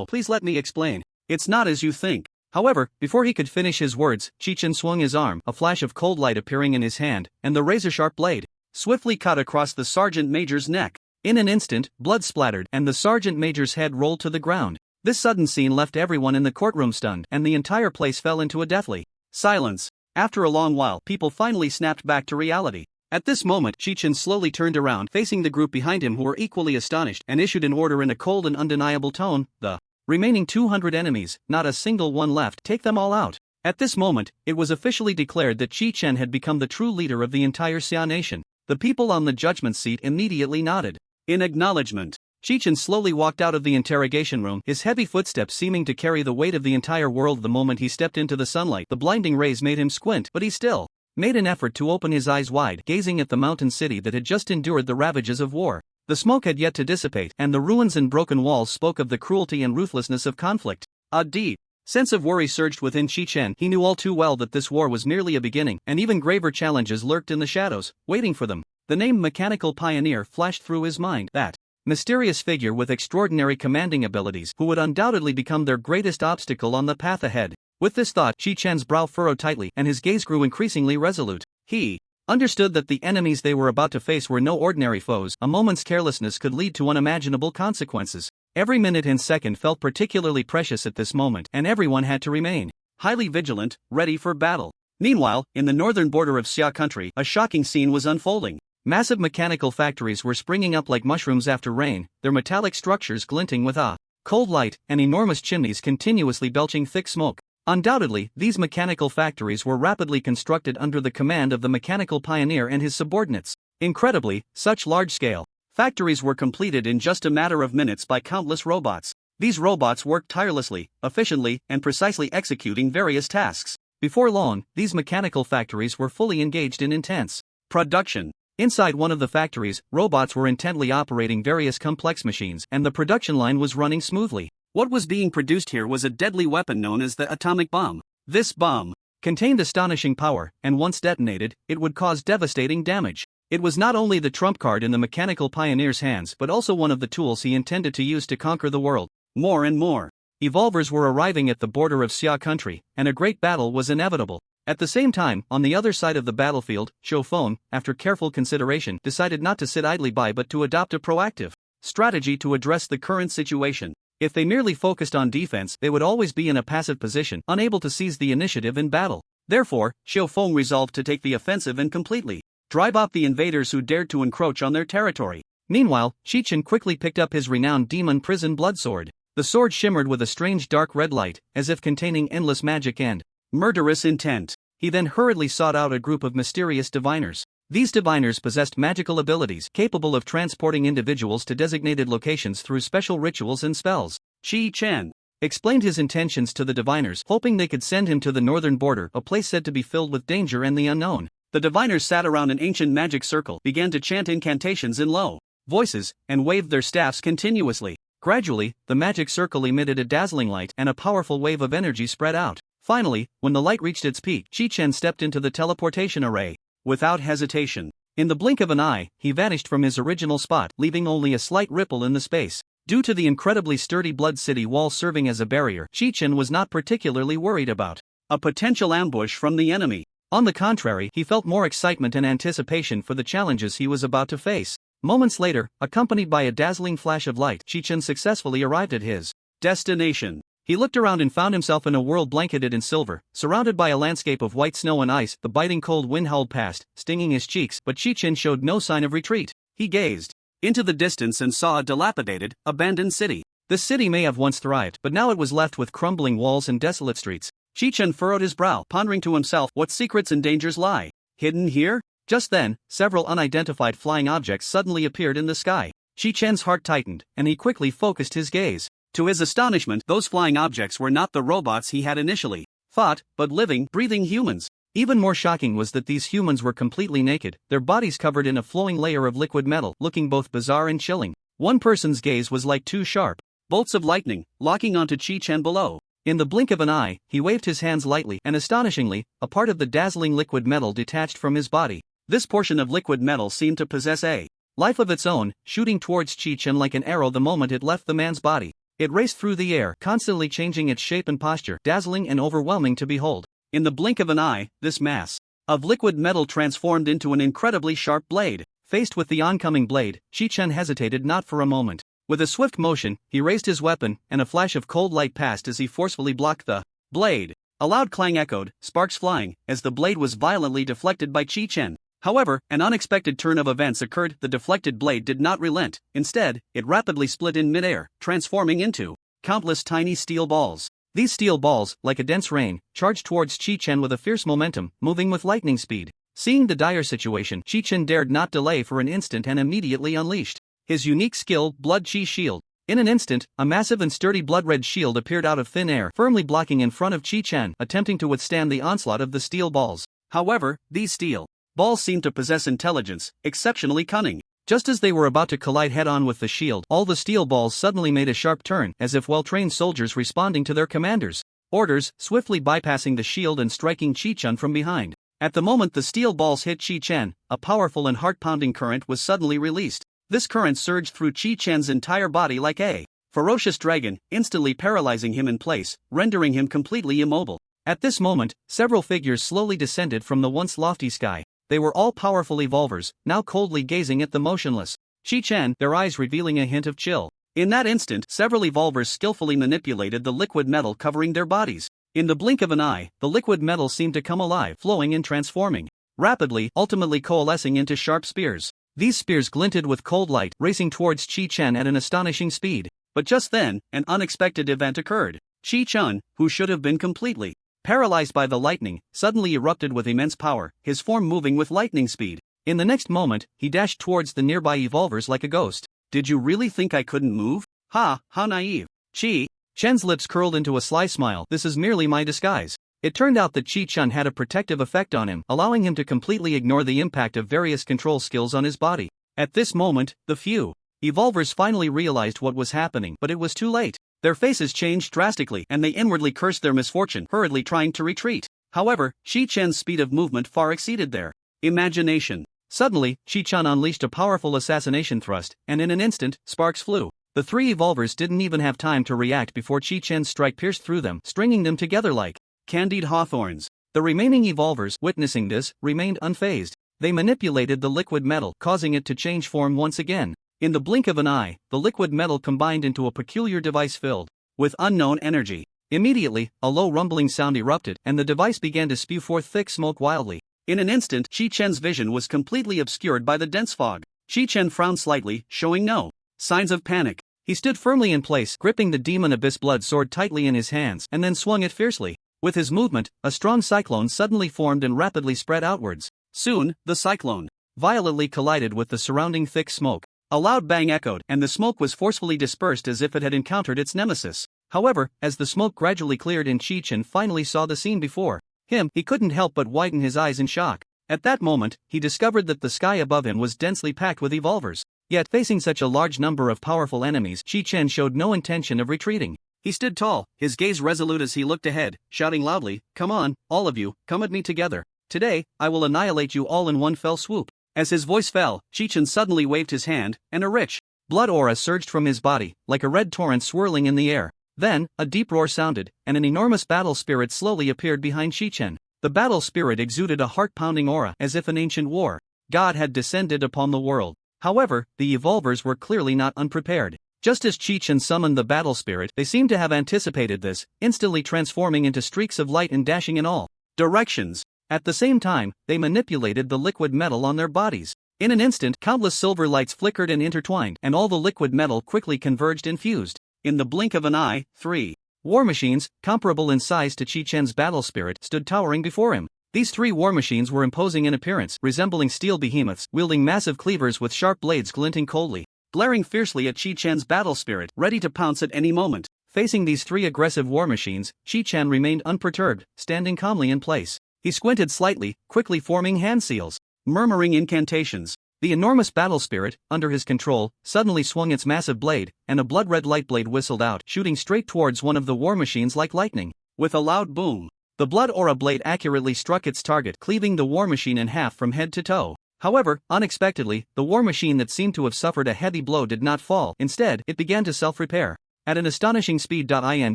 please let me explain. It's not as you think." However, before he could finish his words, Shi-Chen swung his arm, a flash of cold light appearing in his hand, and the razor-sharp blade swiftly cut across the sergeant major's neck. In an instant, blood splattered, and the sergeant major's head rolled to the ground. This sudden scene left everyone in the courtroom stunned, and the entire place fell into a deathly silence. After a long while, people finally snapped back to reality. At this moment, Shi-Chen slowly turned around, facing the group behind him who were equally astonished, and issued an order in a cold and undeniable tone, "The remaining 200 enemies, not a single one left, take them all out." At this moment, it was officially declared that Shi-Chen had become the true leader of the entire Xia nation. The people on the judgment seat immediately nodded in acknowledgement. Shi-Chen slowly walked out of the interrogation room, his heavy footsteps seeming to carry the weight of the entire world. The moment he stepped into the sunlight, the blinding rays made him squint, but he still made an effort to open his eyes wide, gazing at the mountain city that had just endured the ravages of war. The smoke had yet to dissipate, and the ruins and broken walls spoke of the cruelty and ruthlessness of conflict. A deep sense of worry surged within Shi-Chen. He knew all too well that this war was merely a beginning, and even graver challenges lurked in the shadows, waiting for them. The name Mechanical Pioneer flashed through his mind, that mysterious figure with extraordinary commanding abilities, who would undoubtedly become their greatest obstacle on the path ahead. With this thought, Shi-Chen's brow furrowed tightly, and his gaze grew increasingly resolute. He understood that the enemies they were about to face were no ordinary foes. A moment's carelessness could lead to unimaginable consequences. Every minute and second felt particularly precious at this moment, and everyone had to remain highly vigilant, ready for battle. Meanwhile, in the northern border of Xia country, a shocking scene was unfolding. Massive mechanical factories were springing up like mushrooms after rain, their metallic structures glinting with a cold light, and enormous chimneys continuously belching thick smoke. Undoubtedly, these mechanical factories were rapidly constructed under the command of the mechanical pioneer and his subordinates. Incredibly, such large-scale factories were completed in just a matter of minutes by countless robots. These robots worked tirelessly, efficiently, and precisely executing various tasks. Before long, these mechanical factories were fully engaged in intense production. Inside one of the factories, robots were intently operating various complex machines, and the production line was running smoothly. What was being produced here was a deadly weapon known as the atomic bomb. This bomb contained astonishing power, and once detonated, it would cause devastating damage. It was not only the trump card in the mechanical pioneer's hands but also one of the tools he intended to use to conquer the world. More and more evolvers were arriving at the border of Xia country, and a great battle was inevitable. At the same time, on the other side of the battlefield, Xiaofeng, after careful consideration, decided not to sit idly by but to adopt a proactive strategy to address the current situation. If they merely focused on defense, they would always be in a passive position, unable to seize the initiative in battle. Therefore, Xiaofeng resolved to take the offensive and completely drive off the invaders who dared to encroach on their territory. Meanwhile, Xichen quickly picked up his renowned demon prison blood sword. The sword shimmered with a strange dark red light, as if containing endless magic and murderous intent. He then hurriedly sought out a group of mysterious diviners. These diviners possessed magical abilities capable of transporting individuals to designated locations through special rituals and spells. Qi Chen explained his intentions to the diviners, hoping they could send him to the northern border, a place said to be filled with danger and the unknown. The diviners sat around an ancient magic circle, began to chant incantations in low voices, and waved their staffs continuously. Gradually, the magic circle emitted a dazzling light and a powerful wave of energy spread out. Finally, when the light reached its peak, Qi Chen stepped into the teleportation array. Without hesitation, in the blink of an eye, he vanished from his original spot, leaving only a slight ripple in the space. Due to the incredibly sturdy Blood City wall serving as a barrier, Qi Chen was not particularly worried about a potential ambush from the enemy. On the contrary, he felt more excitement and anticipation for the challenges he was about to face. Moments later, accompanied by a dazzling flash of light, Qi Chen successfully arrived at his destination. He looked around and found himself in a world blanketed in silver, surrounded by a landscape of white snow and ice. The biting cold wind howled past, stinging his cheeks, but Qi Chen showed no sign of retreat. He gazed into the distance and saw a dilapidated, abandoned city. The city may have once thrived, but now it was left with crumbling walls and desolate streets. Qi Chen furrowed his brow, pondering to himself what secrets and dangers lie hidden here. Just then, several unidentified flying objects suddenly appeared in the sky. Qi Chen's heart tightened, and he quickly focused his gaze. To his astonishment, those flying objects were not the robots he had initially thought, but living, breathing humans. Even more shocking was that these humans were completely naked, their bodies covered in a flowing layer of liquid metal, looking both bizarre and chilling. One person's gaze was like two sharp bolts of lightning, locking onto Qi Chen below. In the blink of an eye, he waved his hands lightly, and astonishingly, a part of the dazzling liquid metal detached from his body. This portion of liquid metal seemed to possess a life of its own, shooting towards Qi Chen like an arrow the moment it left the man's body. It raced through the air, constantly changing its shape and posture, dazzling and overwhelming to behold. In the blink of an eye, this mass of liquid metal transformed into an incredibly sharp blade. Faced with the oncoming blade, Qi Chen hesitated not for a moment. With a swift motion, he raised his weapon, and a flash of cold light passed as he forcefully blocked the blade. A loud clang echoed, sparks flying, as the blade was violently deflected by Qi Chen. However, an unexpected turn of events occurred. The deflected blade did not relent. Instead, it rapidly split in midair, transforming into countless tiny steel balls. These steel balls, like a dense rain, charged towards Qi Chen with a fierce momentum, moving with lightning speed. Seeing the dire situation, Qi Chen dared not delay for an instant and immediately unleashed his unique skill, Blood Qi Shield. In an instant, a massive and sturdy blood-red shield appeared out of thin air, firmly blocking in front of Qi Chen, attempting to withstand the onslaught of the steel balls. However, these steel balls seemed to possess intelligence, exceptionally cunning. Just as they were about to collide head-on with the shield, all the steel balls suddenly made a sharp turn, as if well-trained soldiers responding to their commanders' orders, swiftly bypassing the shield and striking Qi Chen from behind. At the moment the steel balls hit Qi Chen, a powerful and heart-pounding current was suddenly released. This current surged through Qi Chen's entire body like a ferocious dragon, instantly paralyzing him in place, rendering him completely immobile. At this moment, several figures slowly descended from the once lofty sky. They were all powerful evolvers, now coldly gazing at the motionless Qi Chen, their eyes revealing a hint of chill. In that instant, several evolvers skillfully manipulated the liquid metal covering their bodies. In the blink of an eye, the liquid metal seemed to come alive, flowing and transforming rapidly, ultimately coalescing into sharp spears. These spears glinted with cold light, racing towards Qi Chen at an astonishing speed. But just then, an unexpected event occurred. Qi Chen, who should have been completely paralyzed by the lightning, suddenly erupted with immense power, his form moving with lightning speed. In the next moment, he dashed towards the nearby evolvers like a ghost. "Did you really think I couldn't move? Ha, how naive." Qi Chen's lips curled into a sly smile. "This is merely my disguise." It turned out that Qi Chen had a protective effect on him, allowing him to completely ignore the impact of various control skills on his body. At this moment, the few evolvers finally realized what was happening, but it was too late. Their faces changed drastically and they inwardly cursed their misfortune, hurriedly trying to retreat. However, Shi-Chen's speed of movement far exceeded their imagination. Suddenly, Shi-Chan unleashed a powerful assassination thrust, and in an instant, sparks flew. The three evolvers didn't even have time to react before Shi-Chen's strike pierced through them, stringing them together like candied hawthorns. The remaining evolvers, witnessing this, remained unfazed. They manipulated the liquid metal, causing it to change form once again. In the blink of an eye, the liquid metal combined into a peculiar device filled with unknown energy. Immediately, a low rumbling sound erupted, and the device began to spew forth thick smoke wildly. In an instant, Shi-Chen's vision was completely obscured by the dense fog. Shi-Chen frowned slightly, showing no signs of panic. He stood firmly in place, gripping the demon abyss blood sword tightly in his hands, and then swung it fiercely. With his movement, a strong cyclone suddenly formed and rapidly spread outwards. Soon, the cyclone violently collided with the surrounding thick smoke. A loud bang echoed, and the smoke was forcefully dispersed as if it had encountered its nemesis. However, as the smoke gradually cleared and Shi-Chen finally saw the scene before him, he couldn't help but widen his eyes in shock. At that moment, he discovered that the sky above him was densely packed with evolvers. Yet, facing such a large number of powerful enemies, Shi-Chen showed no intention of retreating. He stood tall, his gaze resolute as he looked ahead, shouting loudly, "Come on, all of you, come at me together. Today, I will annihilate you all in one fell swoop." As his voice fell, Shi-Chen suddenly waved his hand, and a rich blood aura surged from his body, like a red torrent swirling in the air. Then, a deep roar sounded, and an enormous battle spirit slowly appeared behind Shi-Chen. The battle spirit exuded a heart-pounding aura, as if an ancient war god had descended upon the world. However, the evolvers were clearly not unprepared. Just as Shi-Chen summoned the battle spirit, they seemed to have anticipated this, instantly transforming into streaks of light and dashing in all directions. At the same time, they manipulated the liquid metal on their bodies. In an instant, countless silver lights flickered and intertwined, and all the liquid metal quickly converged and fused. In the blink of an eye, 3 war machines, comparable in size to Shi-Chen's battle spirit, stood towering before him. These 3 war machines were imposing in appearance, resembling steel behemoths, wielding massive cleavers with sharp blades glinting coldly, glaring fiercely at Shi-Chen's battle spirit, ready to pounce at any moment. Facing these 3 aggressive war machines, Shi-Chen remained unperturbed, standing calmly in place. He squinted slightly, quickly forming hand seals, murmuring incantations. The enormous battle spirit, under his control, suddenly swung its massive blade, and a blood-red light blade whistled out, shooting straight towards one of the war machines like lightning. With a loud boom, the blood aura blade accurately struck its target, cleaving the war machine in half from head to toe. However, unexpectedly, the war machine that seemed to have suffered a heavy blow did not fall. Instead, it began to self-repair. At an astonishing speed. In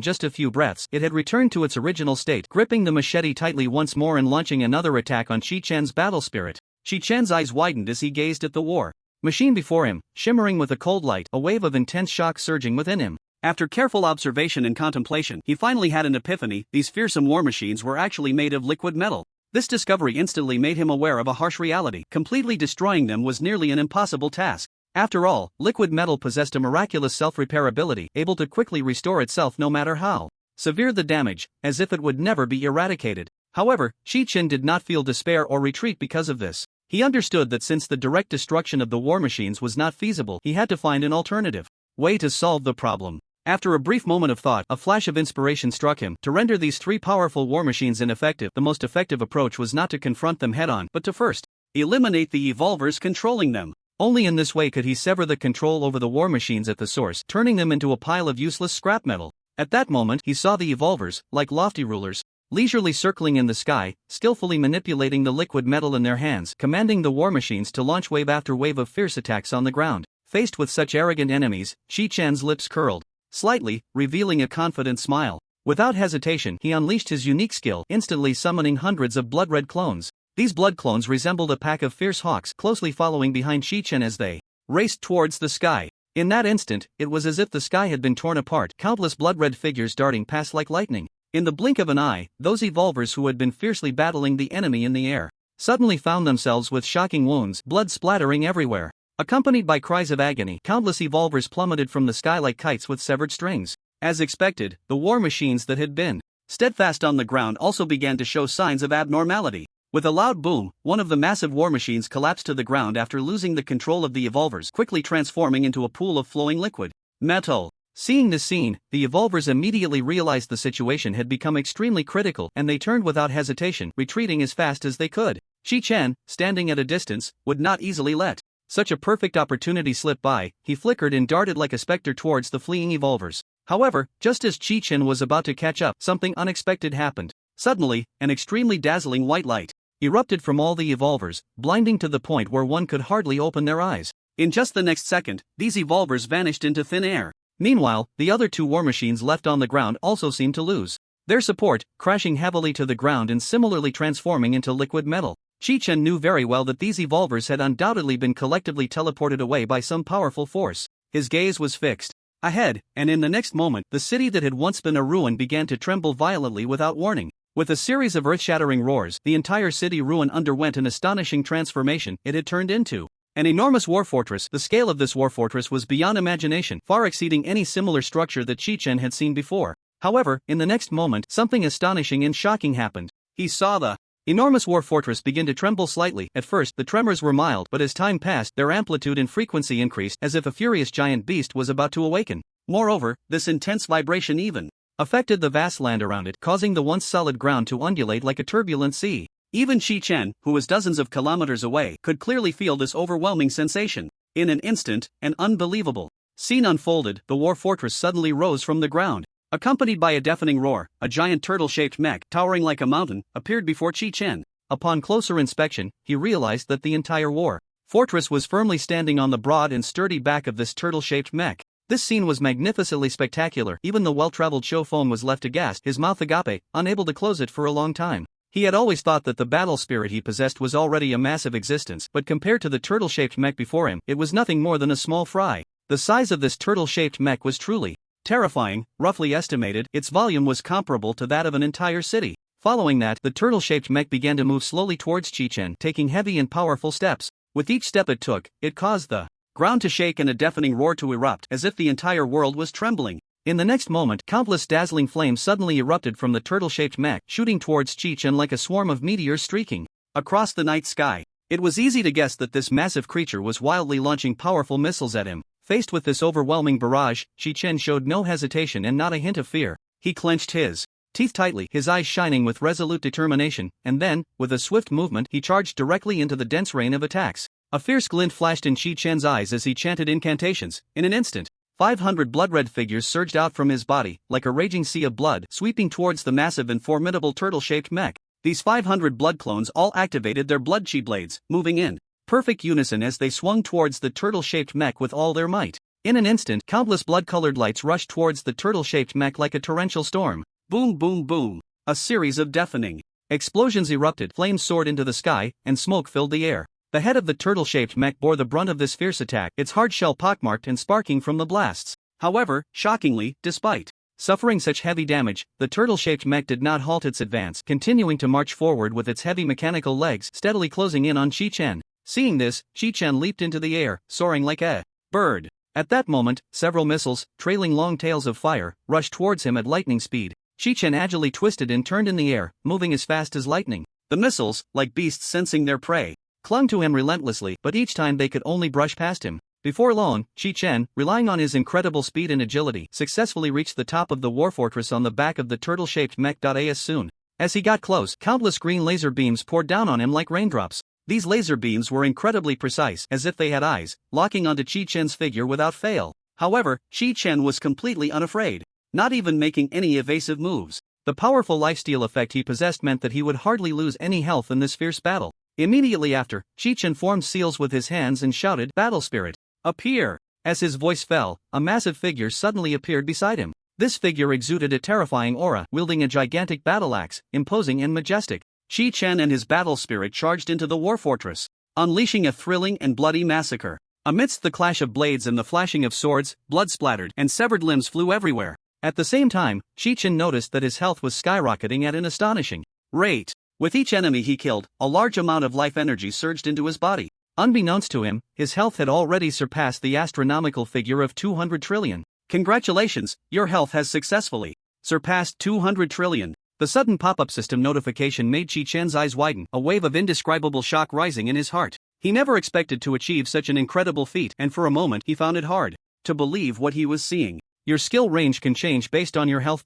just a few breaths, it had returned to its original state, gripping the machete tightly once more and launching another attack on Shi-Chen's battle spirit. Shi-Chen's eyes widened as he gazed at the war machine before him, shimmering with a cold light, a wave of intense shock surging within him. After careful observation and contemplation, he finally had an epiphany. These fearsome war machines were actually made of liquid metal. This discovery instantly made him aware of a harsh reality. Completely destroying them was nearly an impossible task. After all, liquid metal possessed a miraculous self-repair ability, able to quickly restore itself no matter how severe the damage, as if it would never be eradicated. However, Shi-Chen did not feel despair or retreat because of this. He understood that since the direct destruction of the war machines was not feasible, he had to find an alternative way to solve the problem. After a brief moment of thought, a flash of inspiration struck him. To render these 3 powerful war machines ineffective, the most effective approach was not to confront them head-on, but to first eliminate the evolvers controlling them. Only in this way could he sever the control over the war machines at the source, turning them into a pile of useless scrap metal. At that moment, he saw the evolvers, like lofty rulers, leisurely circling in the sky, skillfully manipulating the liquid metal in their hands, commanding the war machines to launch wave after wave of fierce attacks on the ground. Faced with such arrogant enemies, Shi-Chen's lips curled slightly, revealing a confident smile. Without hesitation, he unleashed his unique skill, instantly summoning hundreds of blood-red clones. These blood clones resembled a pack of fierce hawks, closely following behind Shi-Chen as they raced towards the sky. In that instant, it was as if the sky had been torn apart, countless blood-red figures darting past like lightning. In the blink of an eye, those evolvers who had been fiercely battling the enemy in the air suddenly found themselves with shocking wounds, blood splattering everywhere. Accompanied by cries of agony, countless evolvers plummeted from the sky like kites with severed strings. As expected, the war machines that had been steadfast on the ground also began to show signs of abnormality. With a loud boom, one of the massive war machines collapsed to the ground after losing the control of the evolvers, quickly transforming into a pool of flowing liquid metal. Seeing this scene, the evolvers immediately realized the situation had become extremely critical and they turned without hesitation, retreating as fast as they could. Shi-Chen, standing at a distance, would not easily let such a perfect opportunity slip by. He flickered and darted like a specter towards the fleeing evolvers. However, just as Chi-Chen was about to catch up, something unexpected happened. Suddenly, an extremely dazzling white light erupted from all the evolvers, blinding to the point where one could hardly open their eyes. In just the next second, these evolvers vanished into thin air. Meanwhile, the other two war machines left on the ground also seemed to lose their support, crashing heavily to the ground and similarly transforming into liquid metal. Chi-Chen knew very well that these evolvers had undoubtedly been collectively teleported away by some powerful force. His gaze was fixed ahead, and in the next moment, the city that had once been a ruin began to tremble violently without warning. With a series of earth-shattering roars, the entire city ruin underwent an astonishing transformation. It had turned into an enormous war fortress. The scale of this war fortress was beyond imagination, far exceeding any similar structure that Chi-Chen had seen before. However, in the next moment, something astonishing and shocking happened. He saw the enormous war fortress begin to tremble slightly. At first, the tremors were mild, but as time passed, their amplitude and frequency increased as if a furious giant beast was about to awaken. Moreover, this intense vibration even affected the vast land around it, causing the once solid ground to undulate like a turbulent sea. Even Chi-Chen, who was dozens of kilometers away, could clearly feel this overwhelming sensation. In an instant, an unbelievable scene unfolded. The war fortress suddenly rose from the ground. Accompanied by a deafening roar, a giant turtle-shaped mech, towering like a mountain, appeared before Chi-Chen. Upon closer inspection, he realized that the entire war fortress was firmly standing on the broad and sturdy back of this turtle-shaped mech. This scene was magnificently spectacular. Even the well-traveled Shofeng was left aghast, his mouth agape, unable to close it for a long time. He had always thought that the battle spirit he possessed was already a massive existence, but compared to the turtle-shaped mech before him, it was nothing more than a small fry. The size of this turtle-shaped mech was truly terrifying. Roughly estimated, its volume was comparable to that of an entire city. Following that, the turtle-shaped mech began to move slowly towards Chi-Chen, taking heavy and powerful steps. With each step it took, it caused the ground to shake and a deafening roar to erupt, as if the entire world was trembling. In the next moment, countless dazzling flames suddenly erupted from the turtle-shaped mech, shooting towards Chi-Chen like a swarm of meteors streaking across the night sky. It was easy to guess that this massive creature was wildly launching powerful missiles at him. Faced with this overwhelming barrage, Chi-Chen showed no hesitation and not a hint of fear. He clenched his teeth tightly, his eyes shining with resolute determination, and then, with a swift movement, he charged directly into the dense rain of attacks. A fierce glint flashed in Chi-Chen's eyes as he chanted incantations. In an instant, 500 blood-red figures surged out from his body, like a raging sea of blood, sweeping towards the massive and formidable turtle-shaped mech. These 500 blood clones all activated their blood chi blades, moving in perfect unison as they swung towards the turtle-shaped mech with all their might. In an instant, countless blood-colored lights rushed towards the turtle-shaped mech like a torrential storm. Boom, boom, boom. A series of deafening explosions erupted, flames soared into the sky, and smoke filled the air. The head of the turtle-shaped mech bore the brunt of this fierce attack, its hard shell pockmarked and sparking from the blasts. However, shockingly, despite suffering such heavy damage, the turtle-shaped mech did not halt its advance, continuing to march forward with its heavy mechanical legs steadily closing in on Chi-Chen. Seeing this, Chi-Chen leaped into the air, soaring like a bird. At that moment, several missiles, trailing long tails of fire, rushed towards him at lightning speed. Chi-Chen agilely twisted and turned in the air, moving as fast as lightning. The missiles, like beasts sensing their prey, clung to him relentlessly, but each time they could only brush past him. Before long, Chi-Chen, relying on his incredible speed and agility, successfully reached the top of the war fortress on the back of the turtle-shaped mech. As soon as he got close, countless green laser beams poured down on him like raindrops. These laser beams were incredibly precise, as if they had eyes, locking onto Chi-Chen's figure without fail. However, Chi-Chen was completely unafraid, not even making any evasive moves. The powerful lifesteal effect he possessed meant that he would hardly lose any health in this fierce battle. Immediately after, Chi-Chen formed seals with his hands and shouted, "Battle Spirit, appear!" As his voice fell, a massive figure suddenly appeared beside him. This figure exuded a terrifying aura, wielding a gigantic battle axe, imposing and majestic. Chi-Chen and his battle spirit charged into the war fortress, unleashing a thrilling and bloody massacre. Amidst the clash of blades and the flashing of swords, blood splattered and severed limbs flew everywhere. At the same time, Chi-Chen noticed that his health was skyrocketing at an astonishing rate. With each enemy he killed, a large amount of life energy surged into his body. Unbeknownst to him, his health had already surpassed the astronomical figure of 200 trillion. Congratulations, your health has successfully surpassed 200 trillion. The sudden pop-up system notification made Chi-Chen's eyes widen, a wave of indescribable shock rising in his heart. He never expected to achieve such an incredible feat, and for a moment he found it hard to believe what he was seeing. Your skill range can change based on your health.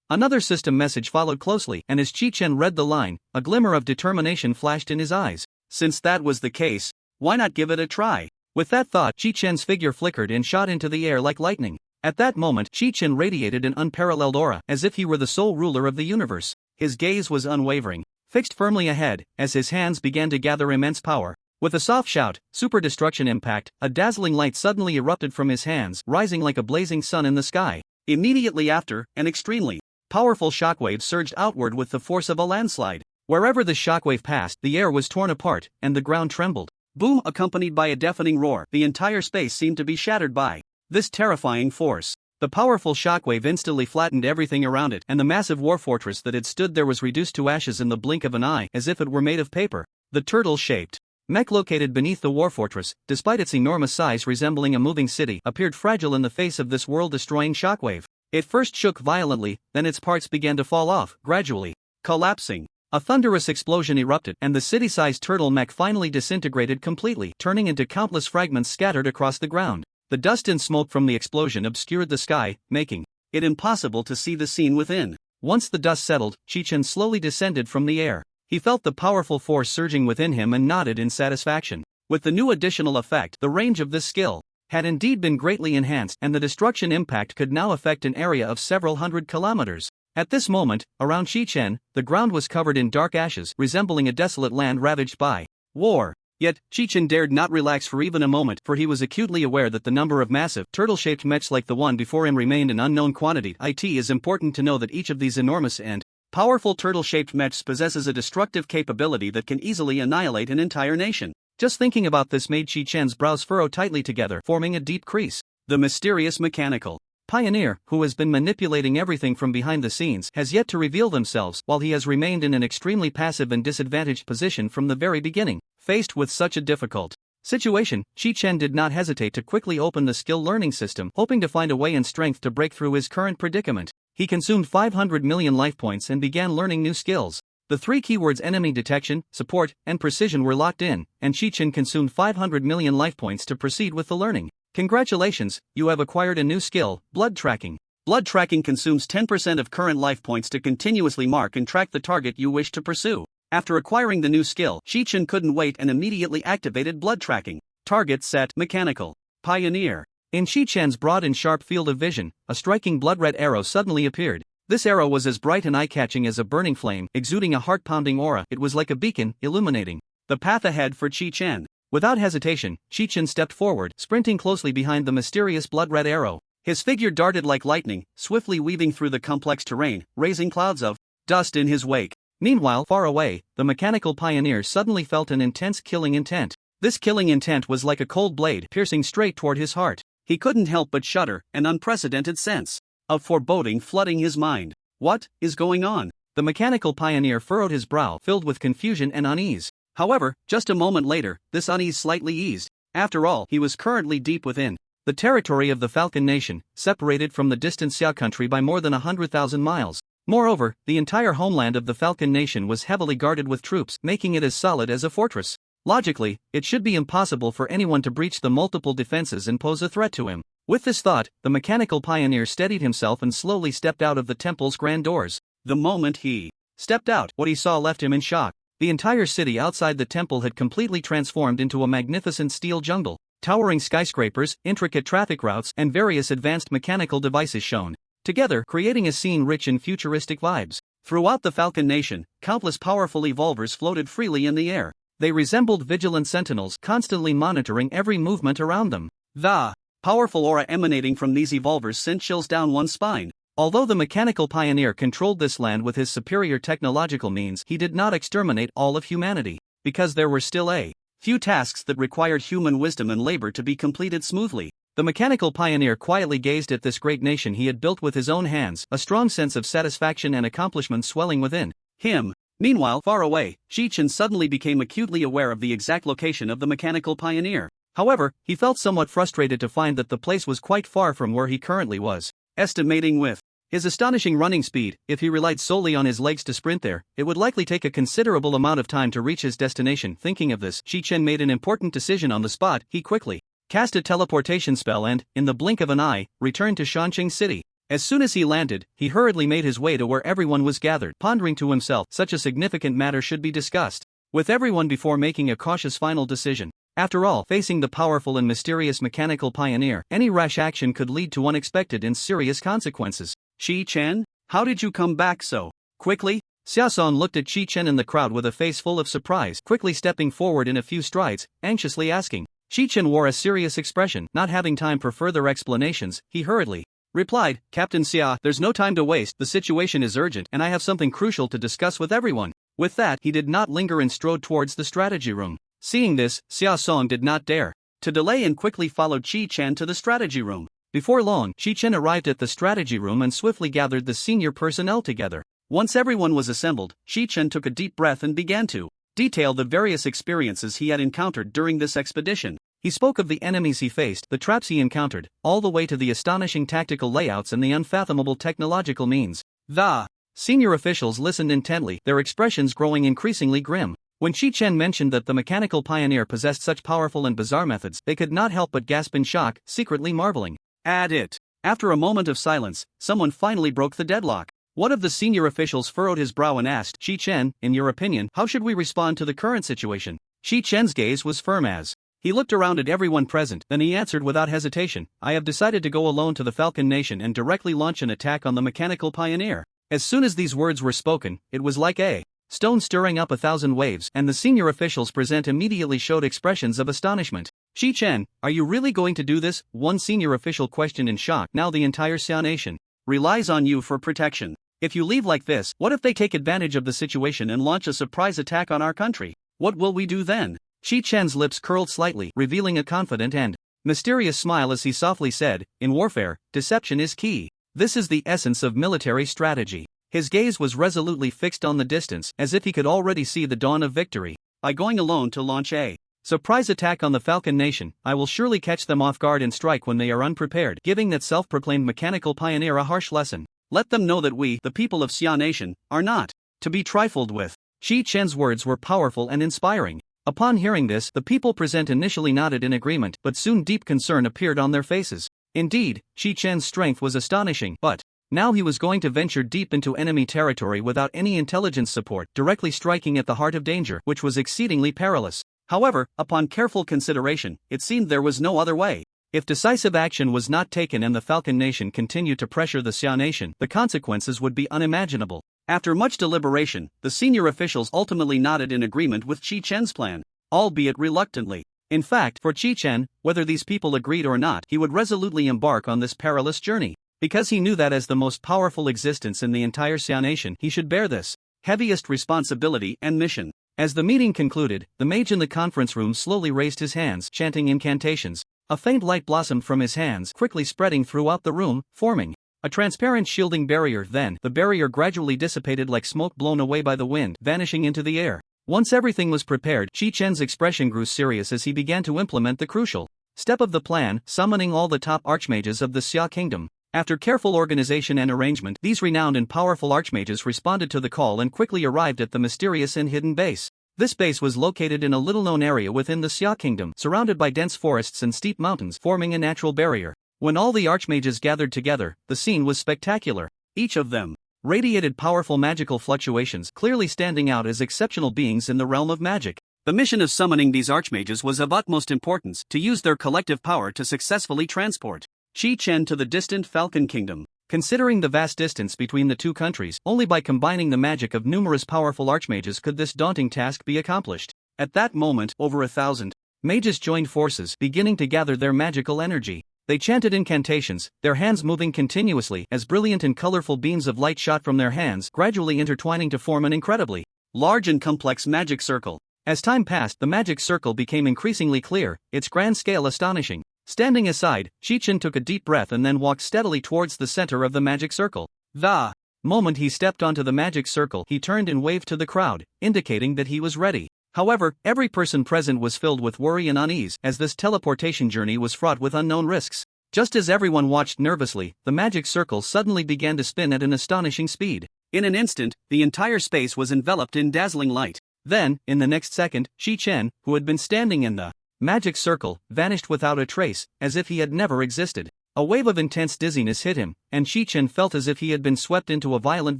Another system message followed closely, and as Chi-Chen read the line, a glimmer of determination flashed in his eyes. Since that was the case, why not give it a try? With that thought, Chi-Chen's figure flickered and shot into the air like lightning. At that moment, Chi-Chin radiated an unparalleled aura, as if he were the sole ruler of the universe. His gaze was unwavering, fixed firmly ahead, as his hands began to gather immense power. With a soft shout, super destruction impact, a dazzling light suddenly erupted from his hands, rising like a blazing sun in the sky. Immediately after, an extremely powerful shockwave surged outward with the force of a landslide. Wherever the shockwave passed, the air was torn apart, and the ground trembled. Boom! Accompanied by a deafening roar, the entire space seemed to be shattered by this terrifying force. The powerful shockwave instantly flattened everything around it, and the massive war fortress that had stood there was reduced to ashes in the blink of an eye, as if it were made of paper. The turtle-shaped mech located beneath the war fortress, despite its enormous size resembling a moving city, appeared fragile in the face of this world-destroying shockwave. It first shook violently, then its parts began to fall off, gradually collapsing. A thunderous explosion erupted, and the city-sized turtle mech finally disintegrated completely, turning into countless fragments scattered across the ground. The dust and smoke from the explosion obscured the sky, making it impossible to see the scene within. Once the dust settled, Chi-Chin slowly descended from the air. He felt the powerful force surging within him and nodded in satisfaction. With the new additional effect, the range of this skill had indeed been greatly enhanced, and the destruction impact could now affect an area of several hundred kilometers. At this moment, around Chi-Chen, the ground was covered in dark ashes, resembling a desolate land ravaged by war. Yet, Chi-Chen dared not relax for even a moment, for he was acutely aware that the number of massive, turtle-shaped mechs like the one before him remained an unknown quantity. It is important to know that each of these enormous and powerful turtle-shaped mechs possesses a destructive capability that can easily annihilate an entire nation. Just thinking about this made Chi-Chen's brows furrow tightly together, forming a deep crease. The mysterious mechanical pioneer, who has been manipulating everything from behind the scenes, has yet to reveal themselves, while he has remained in an extremely passive and disadvantaged position from the very beginning. Faced with such a difficult situation, Chi-Chen did not hesitate to quickly open the skill learning system, hoping to find a way and strength to break through his current predicament. He consumed 500 million life points and began learning new skills. The three keywords enemy detection, support, and precision were locked in, and Chi-Chen consumed 500 million life points to proceed with the learning. Congratulations, you have acquired a new skill, blood tracking. Blood tracking consumes 10% of current life points to continuously mark and track the target you wish to pursue. After acquiring the new skill, Chi-Chen couldn't wait and immediately activated blood tracking. Target set, mechanical pioneer. In Chi-Chen's broad and sharp field of vision, a striking blood-red arrow suddenly appeared. This arrow was as bright and eye-catching as a burning flame, exuding a heart-pounding aura. It was like a beacon, illuminating the path ahead for Chi-Chen. Without hesitation, Chi-Chen stepped forward, sprinting closely behind the mysterious blood-red arrow. His figure darted like lightning, swiftly weaving through the complex terrain, raising clouds of dust in his wake. Meanwhile, far away, the mechanical pioneer suddenly felt an intense killing intent. This killing intent was like a cold blade piercing straight toward his heart. He couldn't help but shudder, an unprecedented sense of foreboding flooding his mind. What is going on? The mechanical pioneer furrowed his brow, filled with confusion and unease. However, just a moment later, this unease slightly eased. After all, he was currently deep within the territory of the Falcon Nation, separated from the distant Xia country by more than 100,000 miles. Moreover, the entire homeland of the Falcon Nation was heavily guarded with troops, making it as solid as a fortress. Logically, it should be impossible for anyone to breach the multiple defenses and pose a threat to him. With this thought, the mechanical pioneer steadied himself and slowly stepped out of the temple's grand doors. The moment he stepped out, what he saw left him in shock. The entire city outside the temple had completely transformed into a magnificent steel jungle. Towering skyscrapers, intricate traffic routes, and various advanced mechanical devices shone together, creating a scene rich in futuristic vibes. Throughout the Falcon Nation, countless powerful evolvers floated freely in the air. They resembled vigilant sentinels, constantly monitoring every movement around them. The powerful aura emanating from these evolvers sent chills down one's spine. Although the mechanical pioneer controlled this land with his superior technological means, he did not exterminate all of humanity, because there were still a few tasks that required human wisdom and labor to be completed smoothly. The mechanical pioneer quietly gazed at this great nation he had built with his own hands, a strong sense of satisfaction and accomplishment swelling within him. Meanwhile, far away, Chi-Chen suddenly became acutely aware of the exact location of the mechanical pioneer. However, he felt somewhat frustrated to find that the place was quite far from where he currently was. Estimating with his astonishing running speed, if he relied solely on his legs to sprint there, it would likely take a considerable amount of time to reach his destination. Thinking of this, Chi-Chen made an important decision on the spot. He quickly cast a teleportation spell and, in the blink of an eye, returned to Shanqing City. As soon as he landed, he hurriedly made his way to where everyone was gathered, pondering to himself, such a significant matter should be discussed with everyone before making a cautious final decision. After all, facing the powerful and mysterious mechanical pioneer, any rash action could lead to unexpected and serious consequences. Chi-Chen, how did you come back so quickly? Xiaosong looked at Chi-Chen in the crowd with a face full of surprise, quickly stepping forward in a few strides, anxiously asking. Chi-Chen wore a serious expression. Not having time for further explanations, he hurriedly replied, Captain Xia, there's no time to waste, the situation is urgent and I have something crucial to discuss with everyone. With that, he did not linger and strode towards the strategy room. Seeing this, Xiaosong did not dare to delay and quickly followed Chi-Chen to the strategy room. Before long, Chi-Chen arrived at the strategy room and swiftly gathered the senior personnel together. Once everyone was assembled, Chi-Chen took a deep breath and began to detail the various experiences he had encountered during this expedition. He spoke of the enemies he faced, the traps he encountered, all the way to the astonishing tactical layouts and the unfathomable technological means. The senior officials listened intently, their expressions growing increasingly grim. When Chi-Chen mentioned that the mechanical pioneer possessed such powerful and bizarre methods, they could not help but gasp in shock, secretly marveling at it. After a moment of silence, someone finally broke the deadlock. One of the senior officials furrowed his brow and asked, Chi-Chen, in your opinion, how should we respond to the current situation? Chi-Chen's gaze was firm as he looked around at everyone present, then he answered without hesitation, I have decided to go alone to the Falcon Nation and directly launch an attack on the mechanical pioneer. As soon as these words were spoken, it was like a stone stirring up 1,000 waves, and the senior officials present immediately showed expressions of astonishment. Chi-Chen, are you really going to do this? One senior official questioned in shock. Now the entire Xia Nation relies on you for protection. If you leave like this, what if they take advantage of the situation and launch a surprise attack on our country? What will we do then? Chi-Chen's lips curled slightly, revealing a confident and mysterious smile as he softly said, in warfare, deception is key. This is the essence of military strategy. His gaze was resolutely fixed on the distance, as if he could already see the dawn of victory. By going alone to launch a surprise attack on the Falcon Nation, I will surely catch them off guard and strike when they are unprepared, giving that self-proclaimed mechanical pioneer a harsh lesson. Let them know that we, the people of Xia Nation, are not to be trifled with. Chi-Chen's words were powerful and inspiring. Upon hearing this, the people present initially nodded in agreement, but soon deep concern appeared on their faces. Indeed, Chi-Chen's strength was astonishing, but now he was going to venture deep into enemy territory without any intelligence support, directly striking at the heart of danger, which was exceedingly perilous. However, upon careful consideration, it seemed there was no other way. If decisive action was not taken and the Falcon Nation continued to pressure the Xia Nation, the consequences would be unimaginable. After much deliberation, the senior officials ultimately nodded in agreement with Chi-Chen's plan, albeit reluctantly. In fact, for Chi-Chen, whether these people agreed or not, he would resolutely embark on this perilous journey, because he knew that as the most powerful existence in the entire Xia Nation, he should bear this heaviest responsibility and mission. As the meeting concluded, the mage in the conference room slowly raised his hands, chanting incantations. A faint light blossomed from his hands, quickly spreading throughout the room, forming a transparent shielding barrier. Then, the barrier gradually dissipated like smoke blown away by the wind, vanishing into the air. Once everything was prepared, Chi-Chen's expression grew serious as he began to implement the crucial step of the plan, summoning all the top archmages of the Xia Kingdom. After careful organization and arrangement, these renowned and powerful archmages responded to the call and quickly arrived at the mysterious and hidden base. This base was located in a little-known area within the Xia Kingdom, surrounded by dense forests and steep mountains, forming a natural barrier. When all the archmages gathered together, the scene was spectacular. Each of them radiated powerful magical fluctuations, clearly standing out as exceptional beings in the realm of magic. The mission of summoning these archmages was of utmost importance, to use their collective power to successfully transport Chi-Chen to the distant Falcon Kingdom. Considering the vast distance between the two countries, only by combining the magic of numerous powerful archmages could this daunting task be accomplished. At that moment, over 1,000 mages joined forces, beginning to gather their magical energy. They chanted incantations, their hands moving continuously as brilliant and colorful beams of light shot from their hands, gradually intertwining to form an incredibly large and complex magic circle. As time passed, the magic circle became increasingly clear, its grand scale astonishing. Standing aside, Chi-Chen took a deep breath and then walked steadily towards the center of the magic circle. The moment he stepped onto the magic circle, he turned and waved to the crowd, indicating that he was ready. However, every person present was filled with worry and unease, as this teleportation journey was fraught with unknown risks. Just as everyone watched nervously, the magic circle suddenly began to spin at an astonishing speed. In an instant, the entire space was enveloped in dazzling light. Then, in the next second, Chi-Chen, who had been standing in the magic circle, vanished without a trace, as if he had never existed. A wave of intense dizziness hit him, and Chi-Chen felt as if he had been swept into a violent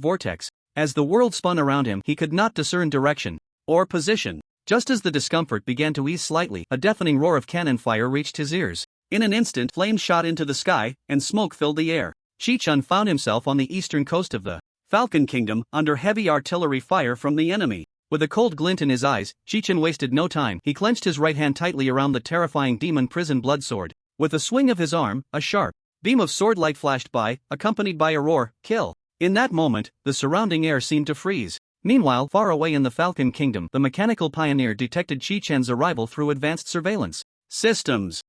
vortex. As the world spun around him, he could not discern direction or position. Just as the discomfort began to ease slightly, a deafening roar of cannon fire reached his ears. In an instant, flames shot into the sky, and smoke filled the air. Chi-Chun found himself on the eastern coast of the Falcon Kingdom, under heavy artillery fire from the enemy. With a cold glint in his eyes, Chi-Chun wasted no time. He clenched his right hand tightly around the terrifying demon prison blood sword. With a swing of his arm, a sharp beam of sword light flashed by, accompanied by a roar, "Kill!" In that moment, the surrounding air seemed to freeze. Meanwhile, far away in the Falcon Kingdom, the mechanical pioneer detected Chi-Chun's arrival through advanced surveillance systems.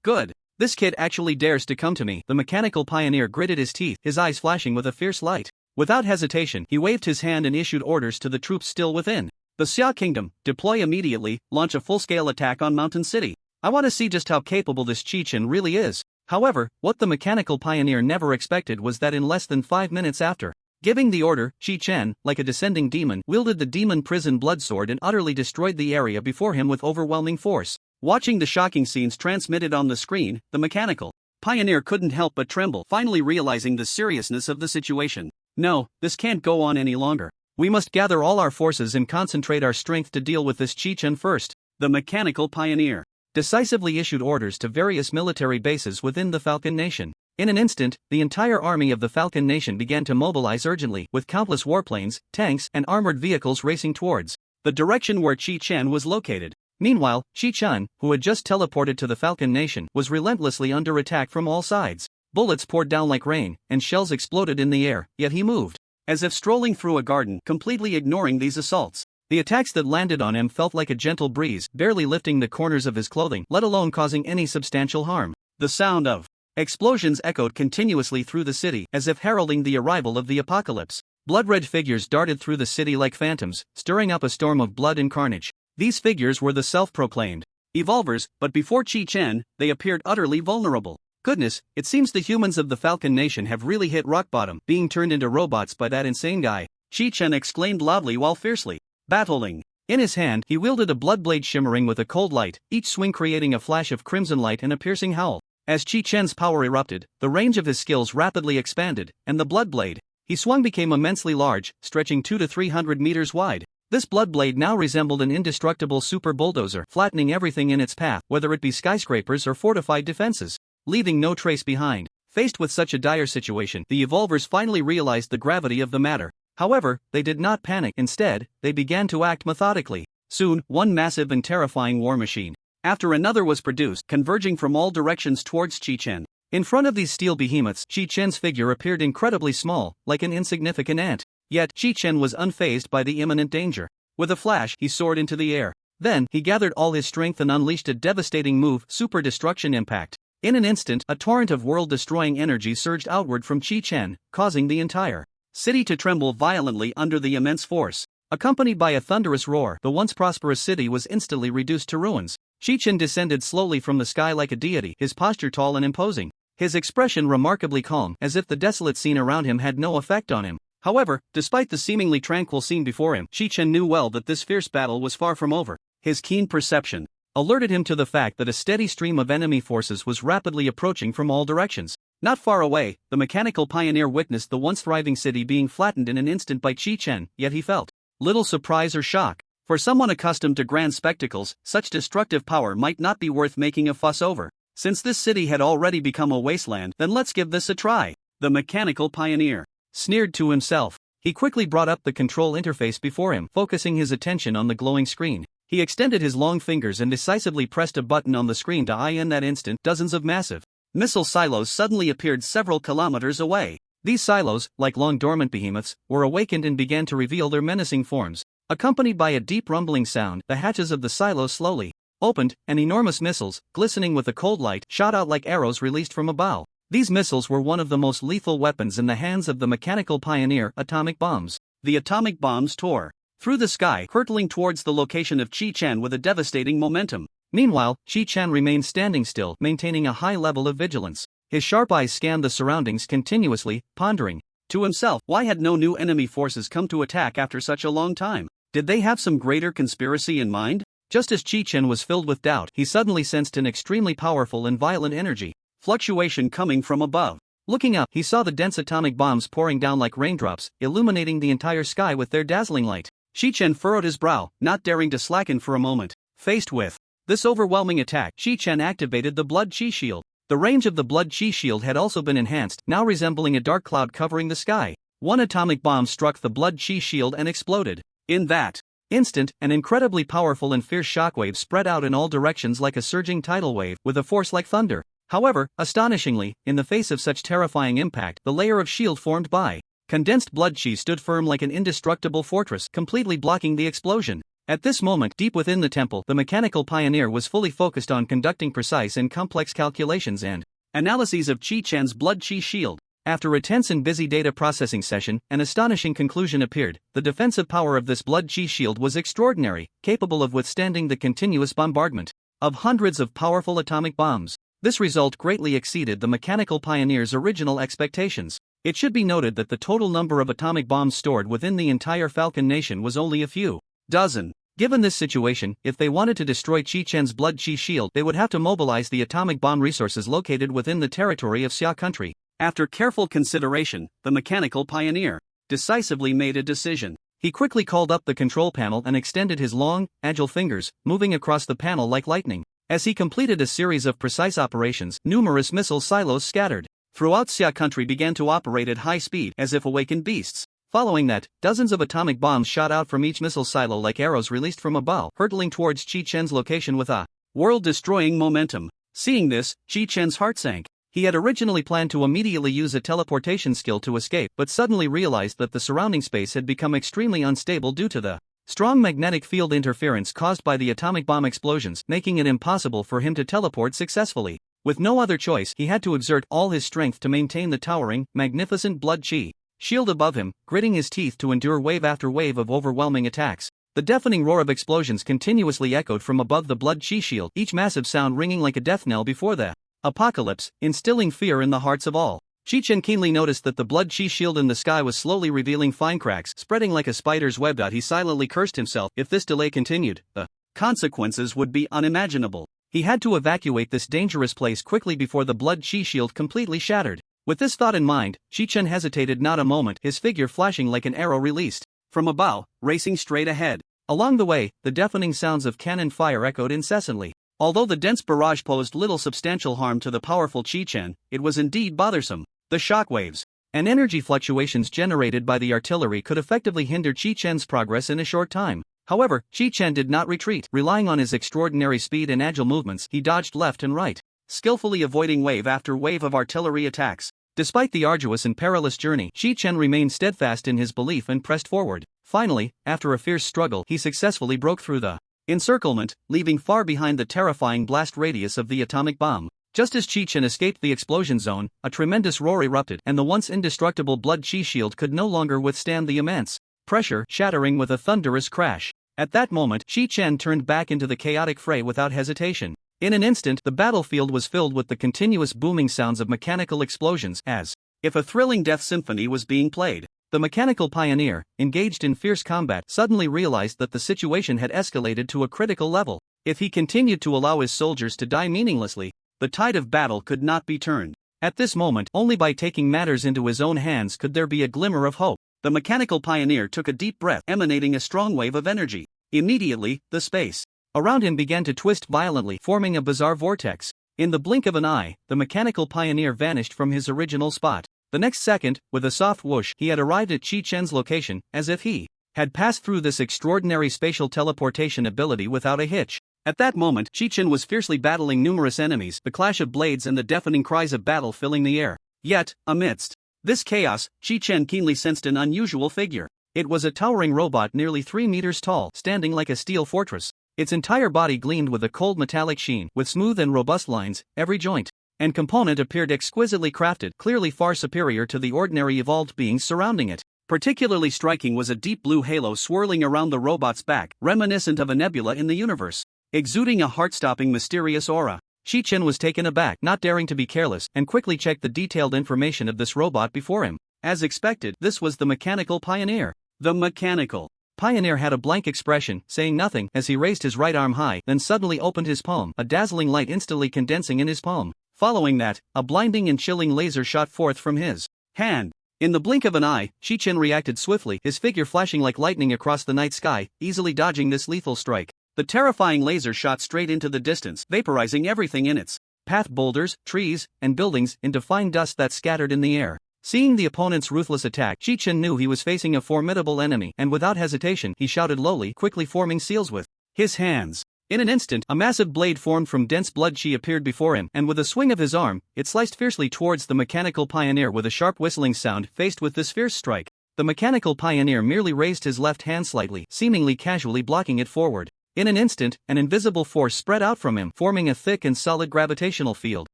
Good. This kid actually dares to come to me. The mechanical pioneer gritted his teeth, his eyes flashing with a fierce light. Without hesitation, he waved his hand and issued orders to the troops still within the Xia Kingdom. Deploy immediately, launch a full-scale attack on Mountain City. I want to see just how capable this Chi-Chun really is. However, what the mechanical pioneer never expected was that in less than 5 minutes after giving the order, Chi-Chun, like a descending demon, wielded the demon prison blood sword and utterly destroyed the area before him with overwhelming force. Watching the shocking scenes transmitted on the screen, the mechanical pioneer couldn't help but tremble, finally realizing the seriousness of the situation. No, this can't go on any longer. We must gather all our forces and concentrate our strength to deal with this Chi-Chun first. The mechanical pioneer decisively issued orders to various military bases within the Falcon Nation. In an instant, the entire army of the Falcon Nation began to mobilize urgently, with countless warplanes, tanks, and armored vehicles racing towards the direction where Chi-Chun was located. Meanwhile, Chi-Chun, who had just teleported to the Falcon Nation, was relentlessly under attack from all sides. Bullets poured down like rain, and shells exploded in the air, yet he moved as if strolling through a garden, completely ignoring these assaults. The attacks that landed on him felt like a gentle breeze, barely lifting the corners of his clothing, let alone causing any substantial harm. The sound of explosions echoed continuously through the city, as if heralding the arrival of the apocalypse. Blood-red figures darted through the city like phantoms, stirring up a storm of blood and carnage. These figures were the self-proclaimed evolvers, but before Chi-Chun, they appeared utterly vulnerable. Goodness, it seems the humans of the Falcon Nation have really hit rock bottom, being turned into robots by that insane guy, Chi-Chun exclaimed loudly while fiercely battling. In his hand, he wielded a blood blade shimmering with a cold light, each swing creating a flash of crimson light and a piercing howl. As Chi-Chun's power erupted, the range of his skills rapidly expanded, and the blood blade he swung became immensely large, stretching 200 to 300 meters wide. This blood blade now resembled an indestructible super bulldozer, flattening everything in its path, whether it be skyscrapers or fortified defenses, leaving no trace behind. Faced with such a dire situation, the evolvers finally realized the gravity of the matter. However, they did not panic. Instead, they began to act methodically. Soon, one massive and terrifying war machine after another was produced, converging from all directions towards Chi-Chun. In front of these steel behemoths, Chi-Chun's figure appeared incredibly small, like an insignificant ant. Yet, Chi-Chun was unfazed by the imminent danger. With a flash, he soared into the air. Then, he gathered all his strength and unleashed a devastating move, Super Destruction Impact. In an instant, a torrent of world-destroying energy surged outward from Chi-Chun, causing the entire city to tremble violently under the immense force. Accompanied by a thunderous roar, the once prosperous city was instantly reduced to ruins. Chi-Chun descended slowly from the sky like a deity, his posture tall and imposing, his expression remarkably calm, as if the desolate scene around him had no effect on him. However, despite the seemingly tranquil scene before him, Chi-Chun knew well that this fierce battle was far from over. His keen perception alerted him to the fact that a steady stream of enemy forces was rapidly approaching from all directions. Not far away, the mechanical pioneer witnessed the once thriving city being flattened in an instant by Chi-Chun, yet he felt little surprise or shock. For someone accustomed to grand spectacles, such destructive power might not be worth making a fuss over. Since this city had already become a wasteland, then let's give this a try. The mechanical pioneer sneered to himself. He quickly brought up the control interface before him, focusing his attention on the glowing screen. He extended his long fingers and decisively pressed a button on the screen to in that instant, dozens of massive missile silos suddenly appeared several kilometers away. These silos, like long dormant behemoths, were awakened and began to reveal their menacing forms. Accompanied by a deep rumbling sound, the hatches of the silos slowly opened, and enormous missiles, glistening with a cold light, shot out like arrows released from a bow. These missiles were one of the most lethal weapons in the hands of the mechanical pioneer, atomic bombs. The atomic bombs tore through the sky, hurtling towards the location of Chi-Chun with a devastating momentum. Meanwhile, Chi-Chun remained standing still, maintaining a high level of vigilance. His sharp eyes scanned the surroundings continuously, pondering to himself, why had no new enemy forces come to attack after such a long time? Did they have some greater conspiracy in mind? Just as Chi-Chun was filled with doubt, he suddenly sensed an extremely powerful and violent energy fluctuation coming from above. Looking up, he saw the dense atomic bombs pouring down like raindrops, illuminating the entire sky with their dazzling light. Shi-Chen furrowed his brow, not daring to slacken for a moment. Faced with this overwhelming attack, Shi-Chen activated the blood chi shield. The range of the blood chi shield had also been enhanced, now resembling a dark cloud covering the sky. One atomic bomb struck the blood chi shield and exploded. In that instant, an incredibly powerful and fierce shockwave spread out in all directions like a surging tidal wave, with a force like thunder. However, astonishingly, in the face of such terrifying impact, the layer of shield formed by condensed blood chi stood firm like an indestructible fortress, completely blocking the explosion. At this moment, deep within the temple, the mechanical pioneer was fully focused on conducting precise and complex calculations and analyses of Shi-Chan's blood chi shield. After a tense and busy data processing session, an astonishing conclusion appeared. The defensive power of this blood chi shield was extraordinary, capable of withstanding the continuous bombardment of hundreds of powerful atomic bombs. This result greatly exceeded the mechanical pioneer's original expectations. It should be noted that the total number of atomic bombs stored within the entire Falcon Nation was only a few dozen. Given this situation, if they wanted to destroy Shi-Chan's blood chi shield, they would have to mobilize the atomic bomb resources located within the territory of Xia country. After careful consideration, the mechanical pioneer decisively made a decision. He quickly called up the control panel and extended his long, agile fingers, moving across the panel like lightning. As he completed a series of precise operations, numerous missile silos scattered throughout Xia country began to operate at high speed as if awakened beasts. Following that, dozens of atomic bombs shot out from each missile silo like arrows released from a bow, hurtling towards Shi-Chen's location with a world-destroying momentum. Seeing this, Shi-Chen's heart sank. He had originally planned to immediately use a teleportation skill to escape, but suddenly realized that the surrounding space had become extremely unstable due to the strong magnetic field interference caused by the atomic bomb explosions, making it impossible for him to teleport successfully. With no other choice, he had to exert all his strength to maintain the towering, magnificent blood chi shield above him, gritting his teeth to endure wave after wave of overwhelming attacks. The deafening roar of explosions continuously echoed from above the blood chi shield, each massive sound ringing like a death knell before the apocalypse, instilling fear in the hearts of all. Shi-Chen keenly noticed that the blood chi shield in the sky was slowly revealing fine cracks, spreading like a spider's web. He silently cursed himself. If this delay continued, the consequences would be unimaginable. He had to evacuate this dangerous place quickly before the blood chi shield completely shattered. With this thought in mind, Shi-Chen hesitated not a moment, his figure flashing like an arrow released from a bow, racing straight ahead. Along the way, the deafening sounds of cannon fire echoed incessantly. Although the dense barrage posed little substantial harm to the powerful Shi-Chen, it was indeed bothersome. The shockwaves and energy fluctuations generated by the artillery could effectively hinder Shi-Chen's progress in a short time. However, Shi-Chen did not retreat. Relying on his extraordinary speed and agile movements, he dodged left and right, skillfully avoiding wave after wave of artillery attacks. Despite the arduous and perilous journey, Shi-Chen remained steadfast in his belief and pressed forward. Finally, after a fierce struggle, he successfully broke through the encirclement, leaving far behind the terrifying blast radius of the atomic bomb. Just as Shi-Chen escaped the explosion zone, a tremendous roar erupted, and the once indestructible blood chi shield could no longer withstand the immense pressure, shattering with a thunderous crash. At that moment, Shi-Chen turned back into the chaotic fray without hesitation. In an instant, the battlefield was filled with the continuous booming sounds of mechanical explosions, as if a thrilling death symphony was being played. The mechanical pioneer, engaged in fierce combat, suddenly realized that the situation had escalated to a critical level. If he continued to allow his soldiers to die meaninglessly, the tide of battle could not be turned. At this moment, only by taking matters into his own hands could there be a glimmer of hope. The mechanical pioneer took a deep breath, emanating a strong wave of energy. Immediately, the space around him began to twist violently, forming a bizarre vortex. In the blink of an eye, the mechanical pioneer vanished from his original spot. The next second, with a soft whoosh, he had arrived at Shi-Chen's location, as if he had passed through this extraordinary spatial teleportation ability without a hitch. At that moment, Shi-Chen was fiercely battling numerous enemies, the clash of blades and the deafening cries of battle filling the air. Yet, amidst this chaos, Shi-Chen keenly sensed an unusual figure. It was a towering robot nearly 3 meters tall, standing like a steel fortress. Its entire body gleamed with a cold metallic sheen, with smooth and robust lines. Every joint and component appeared exquisitely crafted, clearly far superior to the ordinary evolved beings surrounding it. Particularly striking was a deep blue halo swirling around the robot's back, reminiscent of a nebula in the universe, exuding a heart-stopping mysterious aura. Shi-Chen was taken aback, not daring to be careless, and quickly checked the detailed information of this robot before him. As expected, this was the mechanical pioneer. The mechanical pioneer had a blank expression, saying nothing, as he raised his right arm high, then suddenly opened his palm, a dazzling light instantly condensing in his palm. Following that, a blinding and chilling laser shot forth from his hand. In the blink of an eye, Chi-Chen reacted swiftly, his figure flashing like lightning across the night sky, easily dodging this lethal strike. The terrifying laser shot straight into the distance, vaporizing everything in its path, boulders, trees, and buildings, into fine dust that scattered in the air. Seeing the opponent's ruthless attack, Chi-Chen knew he was facing a formidable enemy, and without hesitation, he shouted lowly, quickly forming seals with his hands. In an instant, a massive blade formed from dense blood chi appeared before him, and with a swing of his arm, it sliced fiercely towards the mechanical pioneer with a sharp whistling sound. Faced with this fierce strike, the mechanical pioneer merely raised his left hand slightly, seemingly casually blocking it forward. In an instant, an invisible force spread out from him, forming a thick and solid gravitational field.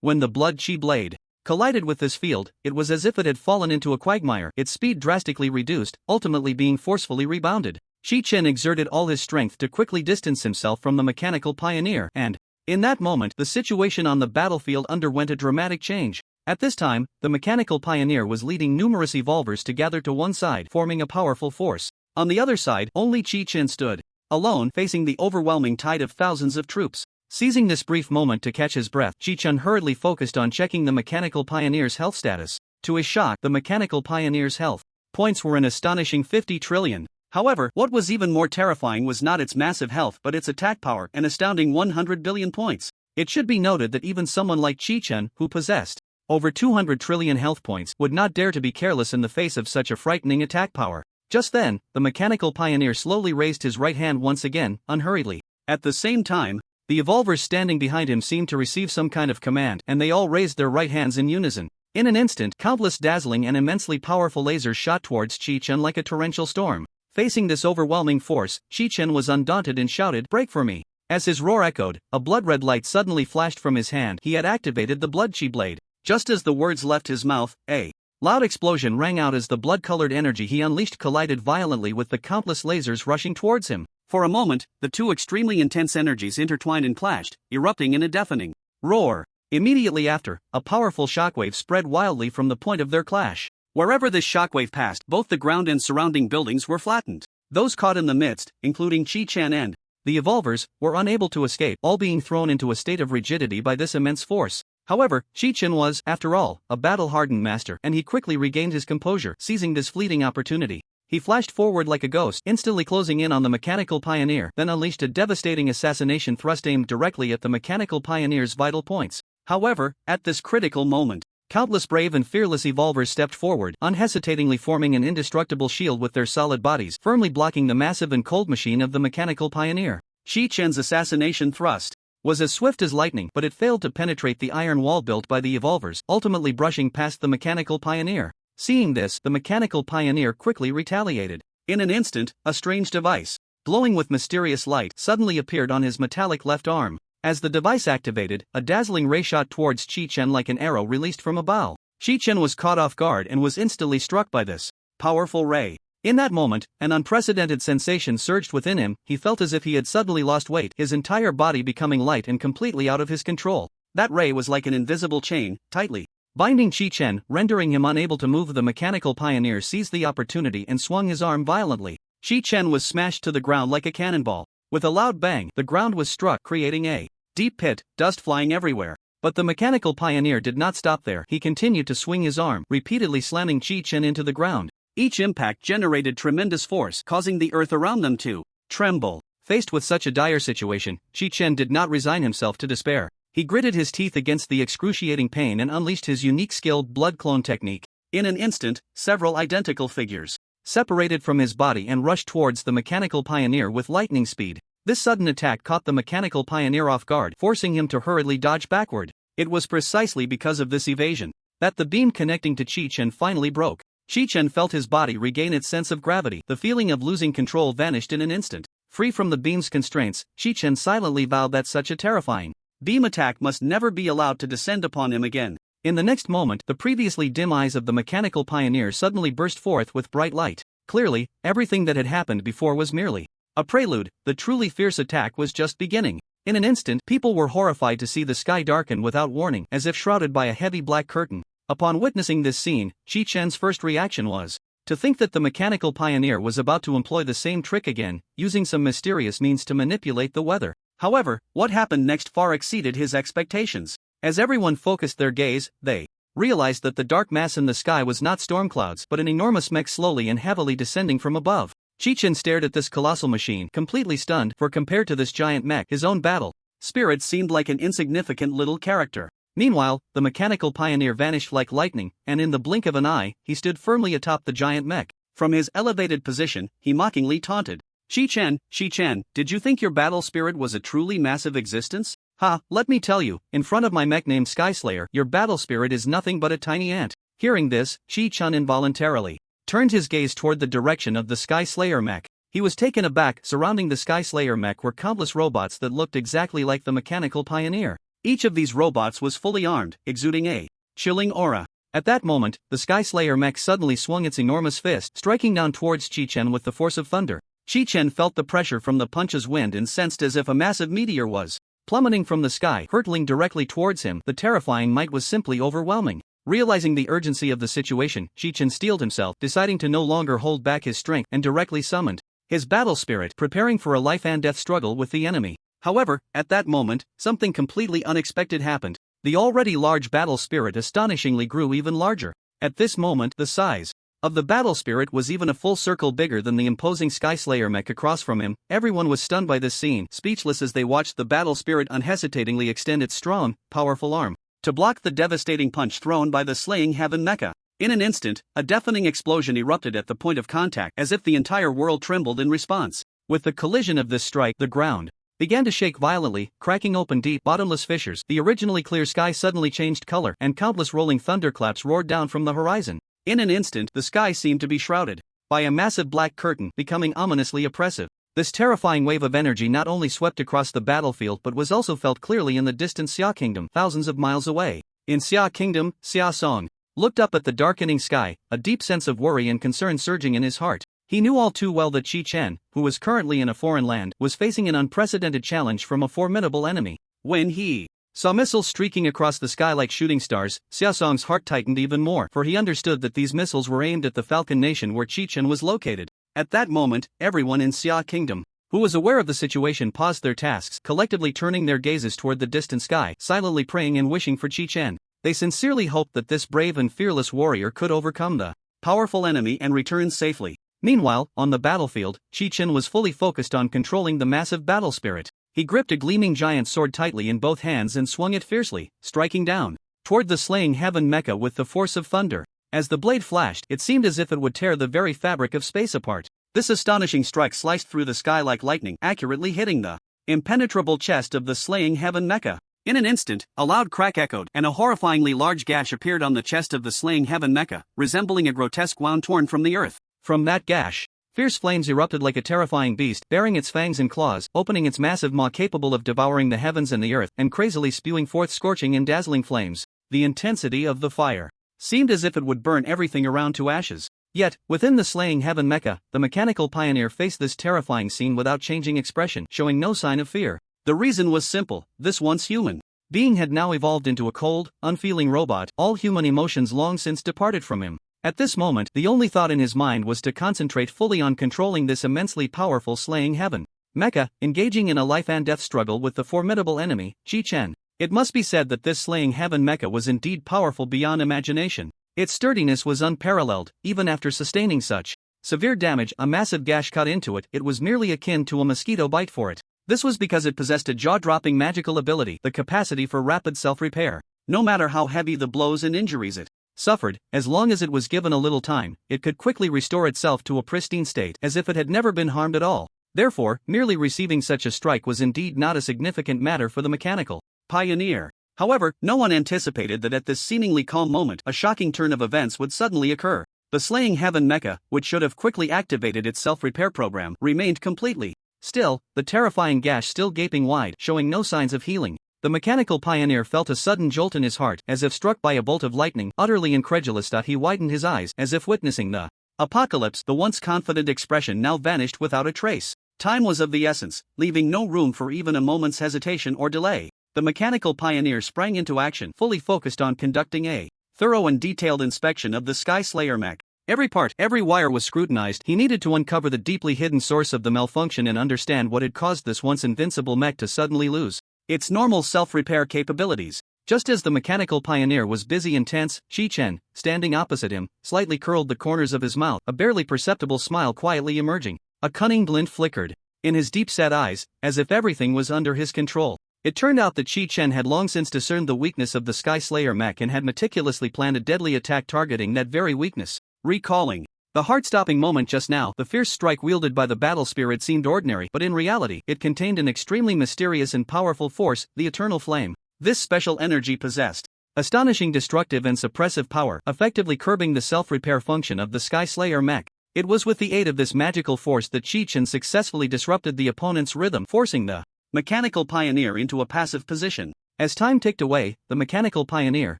When the blood chi blade collided with this field, it was as if it had fallen into a quagmire, its speed drastically reduced, ultimately being forcefully rebounded. Chi-Chen exerted all his strength to quickly distance himself from the mechanical pioneer, and, in that moment, the situation on the battlefield underwent a dramatic change. At this time, the mechanical pioneer was leading numerous evolvers to gather to one side, forming a powerful force. On the other side, only Chi-Chen stood alone, facing the overwhelming tide of thousands of troops. Seizing this brief moment to catch his breath, Chi-Chen hurriedly focused on checking the mechanical pioneer's health status. To his shock, the mechanical pioneer's health points were an astonishing 50 trillion. However, what was even more terrifying was not its massive health but its attack power, an astounding 100 billion points. It should be noted that even someone like Chi-Chen, who possessed over 200 trillion health points, would not dare to be careless in the face of such a frightening attack power. Just then, the mechanical pioneer slowly raised his right hand once again, unhurriedly. At the same time, the evolvers standing behind him seemed to receive some kind of command, and they all raised their right hands in unison. In an instant, countless dazzling and immensely powerful lasers shot towards Chi-Chen like a torrential storm. Facing this overwhelming force, Chi-Chen was undaunted and shouted, "Break for me!" As his roar echoed, a blood-red light suddenly flashed from his hand. He had activated the blood chi blade. Just as the words left his mouth, a loud explosion rang out as the blood-colored energy he unleashed collided violently with the countless lasers rushing towards him. For a moment, the two extremely intense energies intertwined and clashed, erupting in a deafening roar. Immediately after, a powerful shockwave spread wildly from the point of their clash. Wherever this shockwave passed, both the ground and surrounding buildings were flattened. Those caught in the midst, including Chi-Chen and the evolvers, were unable to escape, all being thrown into a state of rigidity by this immense force. However, Chi-Chen was, after all, a battle-hardened master, and he quickly regained his composure. Seizing this fleeting opportunity, he flashed forward like a ghost, instantly closing in on the mechanical pioneer, then unleashed a devastating assassination thrust aimed directly at the mechanical pioneer's vital points. However, at this critical moment, countless brave and fearless evolvers stepped forward, unhesitatingly forming an indestructible shield with their solid bodies, firmly blocking the massive and cold machine of the mechanical pioneer. Chi-Chen's assassination thrust was as swift as lightning, but it failed to penetrate the iron wall built by the evolvers, ultimately brushing past the mechanical pioneer. Seeing this, the mechanical pioneer quickly retaliated. In an instant, a strange device, glowing with mysterious light, suddenly appeared on his metallic left arm. As the device activated, a dazzling ray shot towards Chi-Chen like an arrow released from a bow. Chi-Chen was caught off guard and was instantly struck by this powerful ray. In that moment, an unprecedented sensation surged within him. He felt as if he had suddenly lost weight, his entire body becoming light and completely out of his control. That ray was like an invisible chain, tightly binding Chi-Chen, rendering him unable to move. The mechanical pioneer seized the opportunity and swung his arm violently. Chi-Chen was smashed to the ground like a cannonball. With a loud bang, the ground was struck, creating a deep pit, dust flying everywhere. But the mechanical pioneer did not stop there. He continued to swing his arm, repeatedly slamming Chi-Chen into the ground. Each impact generated tremendous force, causing the earth around them to tremble. Faced with such a dire situation, Chi-Chen did not resign himself to despair. He gritted his teeth against the excruciating pain and unleashed his unique skilled blood clone technique. In an instant, several identical figures separated from his body and rushed towards the mechanical pioneer with lightning speed. This sudden attack caught the mechanical pioneer off guard, forcing him to hurriedly dodge backward. It was precisely because of this evasion that the beam connecting to Chi-Chen finally broke. Chi-Chen felt his body regain its sense of gravity. The feeling of losing control vanished in an instant. Free from the beam's constraints, Chi-Chen silently vowed that such a terrifying beam attack must never be allowed to descend upon him again. In the next moment, the previously dim eyes of the mechanical pioneer suddenly burst forth with bright light. Clearly, everything that had happened before was merely a prelude. The truly fierce attack was just beginning. In an instant, people were horrified to see the sky darken without warning, as if shrouded by a heavy black curtain. Upon witnessing this scene, Chi-Chen's first reaction was to think that the mechanical pioneer was about to employ the same trick again, using some mysterious means to manipulate the weather. However, what happened next far exceeded his expectations. As everyone focused their gaze, they realized that the dark mass in the sky was not storm clouds but an enormous mech slowly and heavily descending from above. Chi-Chen stared at this colossal machine, completely stunned, for compared to this giant mech, his own battle spirit seemed like an insignificant little character. Meanwhile, the mechanical pioneer vanished like lightning, and in the blink of an eye, he stood firmly atop the giant mech. From his elevated position, he mockingly taunted. Chi-Chen, did you think your battle spirit was a truly massive existence? Ha, let me tell you, in front of my mech named Skyslayer, your battle spirit is nothing but a tiny ant. Hearing this, Chi-Chen involuntarily turned his gaze toward the direction of the Skyslayer mech. He was taken aback. Surrounding the Skyslayer mech were countless robots that looked exactly like the mechanical pioneer. Each of these robots was fully armed, exuding a chilling aura. At that moment, the Skyslayer mech suddenly swung its enormous fist, striking down towards Chi-Chen with the force of thunder. Chi-Chen felt the pressure from the punch's wind and sensed as if a massive meteor was plummeting from the sky, hurtling directly towards him. The terrifying might was simply overwhelming. Realizing the urgency of the situation, Chi-Chen steeled himself, deciding to no longer hold back his strength, and directly summoned his battle spirit, preparing for a life and death struggle with the enemy. However, at that moment, something completely unexpected happened. The already large battle spirit astonishingly grew even larger. At this moment, the size of the battle spirit was even a full circle bigger than the imposing Skyslayer mech across from him. Everyone was stunned by this scene, speechless as they watched the battle spirit unhesitatingly extend its strong, powerful arm to block the devastating punch thrown by the slaying heaven mecha. In an instant, a deafening explosion erupted at the point of contact, as if the entire world trembled in response. With the collision of this strike, the ground began to shake violently, cracking open deep, bottomless fissures. The originally clear sky suddenly changed color, and countless rolling thunderclaps roared down from the horizon. In an instant, the sky seemed to be shrouded by a massive black curtain, becoming ominously oppressive. This terrifying wave of energy not only swept across the battlefield but was also felt clearly in the distant Xia Kingdom, thousands of miles away. In Xia Kingdom, Xia Song looked up at the darkening sky, a deep sense of worry and concern surging in his heart. He knew all too well that Chi-Chen, who was currently in a foreign land, was facing an unprecedented challenge from a formidable enemy. When he saw missiles streaking across the sky like shooting stars, Xia Song's heart tightened even more, for he understood that these missiles were aimed at the Falcon Nation where Chi-Chen was located. At that moment, everyone in Xia Kingdom who was aware of the situation paused their tasks, collectively turning their gazes toward the distant sky, silently praying and wishing for Chi-Chen. They sincerely hoped that this brave and fearless warrior could overcome the powerful enemy and return safely. Meanwhile, on the battlefield, Chi-Chen was fully focused on controlling the massive battle spirit. He gripped a gleaming giant sword tightly in both hands and swung it fiercely, striking down toward the slaying heaven mecha with the force of thunder. As the blade flashed, it seemed as if it would tear the very fabric of space apart. This astonishing strike sliced through the sky like lightning, accurately hitting the impenetrable chest of the slaying heaven mecha. In an instant, a loud crack echoed, and a horrifyingly large gash appeared on the chest of the slaying heaven mecha, resembling a grotesque wound torn from the earth. From that gash, fierce flames erupted like a terrifying beast, baring its fangs and claws, opening its massive maw capable of devouring the heavens and the earth, and crazily spewing forth scorching and dazzling flames. The intensity of the fire seemed as if it would burn everything around to ashes. Yet, within the slaying heaven mecha, the mechanical pioneer faced this terrifying scene without changing expression, showing no sign of fear. The reason was simple: this once human being had now evolved into a cold, unfeeling robot. All human emotions long since departed from him. At this moment, the only thought in his mind was to concentrate fully on controlling this immensely powerful slaying heaven mecha, engaging in a life and death struggle with the formidable enemy, Chi-Chen. It must be said that this slaying heaven mecha was indeed powerful beyond imagination. Its sturdiness was unparalleled, even after sustaining such severe damage. A massive gash cut into it, it was merely akin to a mosquito bite for it. This was because it possessed a jaw-dropping magical ability, the capacity for rapid self-repair. No matter how heavy the blows and injuries it suffered, as long as it was given a little time, it could quickly restore itself to a pristine state, as if it had never been harmed at all. Therefore, merely receiving such a strike was indeed not a significant matter for the mechanical pioneer. However, no one anticipated that at this seemingly calm moment, a shocking turn of events would suddenly occur. The slaying heaven mecha, which should have quickly activated its self-repair program, remained completely still, the terrifying gash still gaping wide, showing no signs of healing. The mechanical pioneer felt a sudden jolt in his heart, as if struck by a bolt of lightning. Utterly incredulous, he widened his eyes, as if witnessing the apocalypse. The once confident expression now vanished without a trace. Time was of the essence, leaving no room for even a moment's hesitation or delay. The mechanical pioneer sprang into action, fully focused on conducting a thorough and detailed inspection of the Sky Slayer mech. Every part, every wire was scrutinized. He needed to uncover the deeply hidden source of the malfunction and understand what had caused this once invincible mech to suddenly lose its normal self-repair capabilities. Just as the mechanical pioneer was busy and tense, Chi-Chen, standing opposite him, slightly curled the corners of his mouth, a barely perceptible smile quietly emerging. A cunning glint flickered in his deep-set eyes, as if everything was under his control. It turned out that Chi-Chen had long since discerned the weakness of the Sky Slayer mech and had meticulously planned a deadly attack targeting that very weakness. Recalling the heart-stopping moment just now, the fierce strike wielded by the battle spirit seemed ordinary, but in reality, it contained an extremely mysterious and powerful force, the Eternal Flame. This special energy possessed astonishing destructive and suppressive power, effectively curbing the self-repair function of the Sky Slayer mech. It was with the aid of this magical force that Chi-Chen successfully disrupted the opponent's rhythm, forcing the mechanical pioneer into a passive position. As time ticked away, the mechanical pioneer,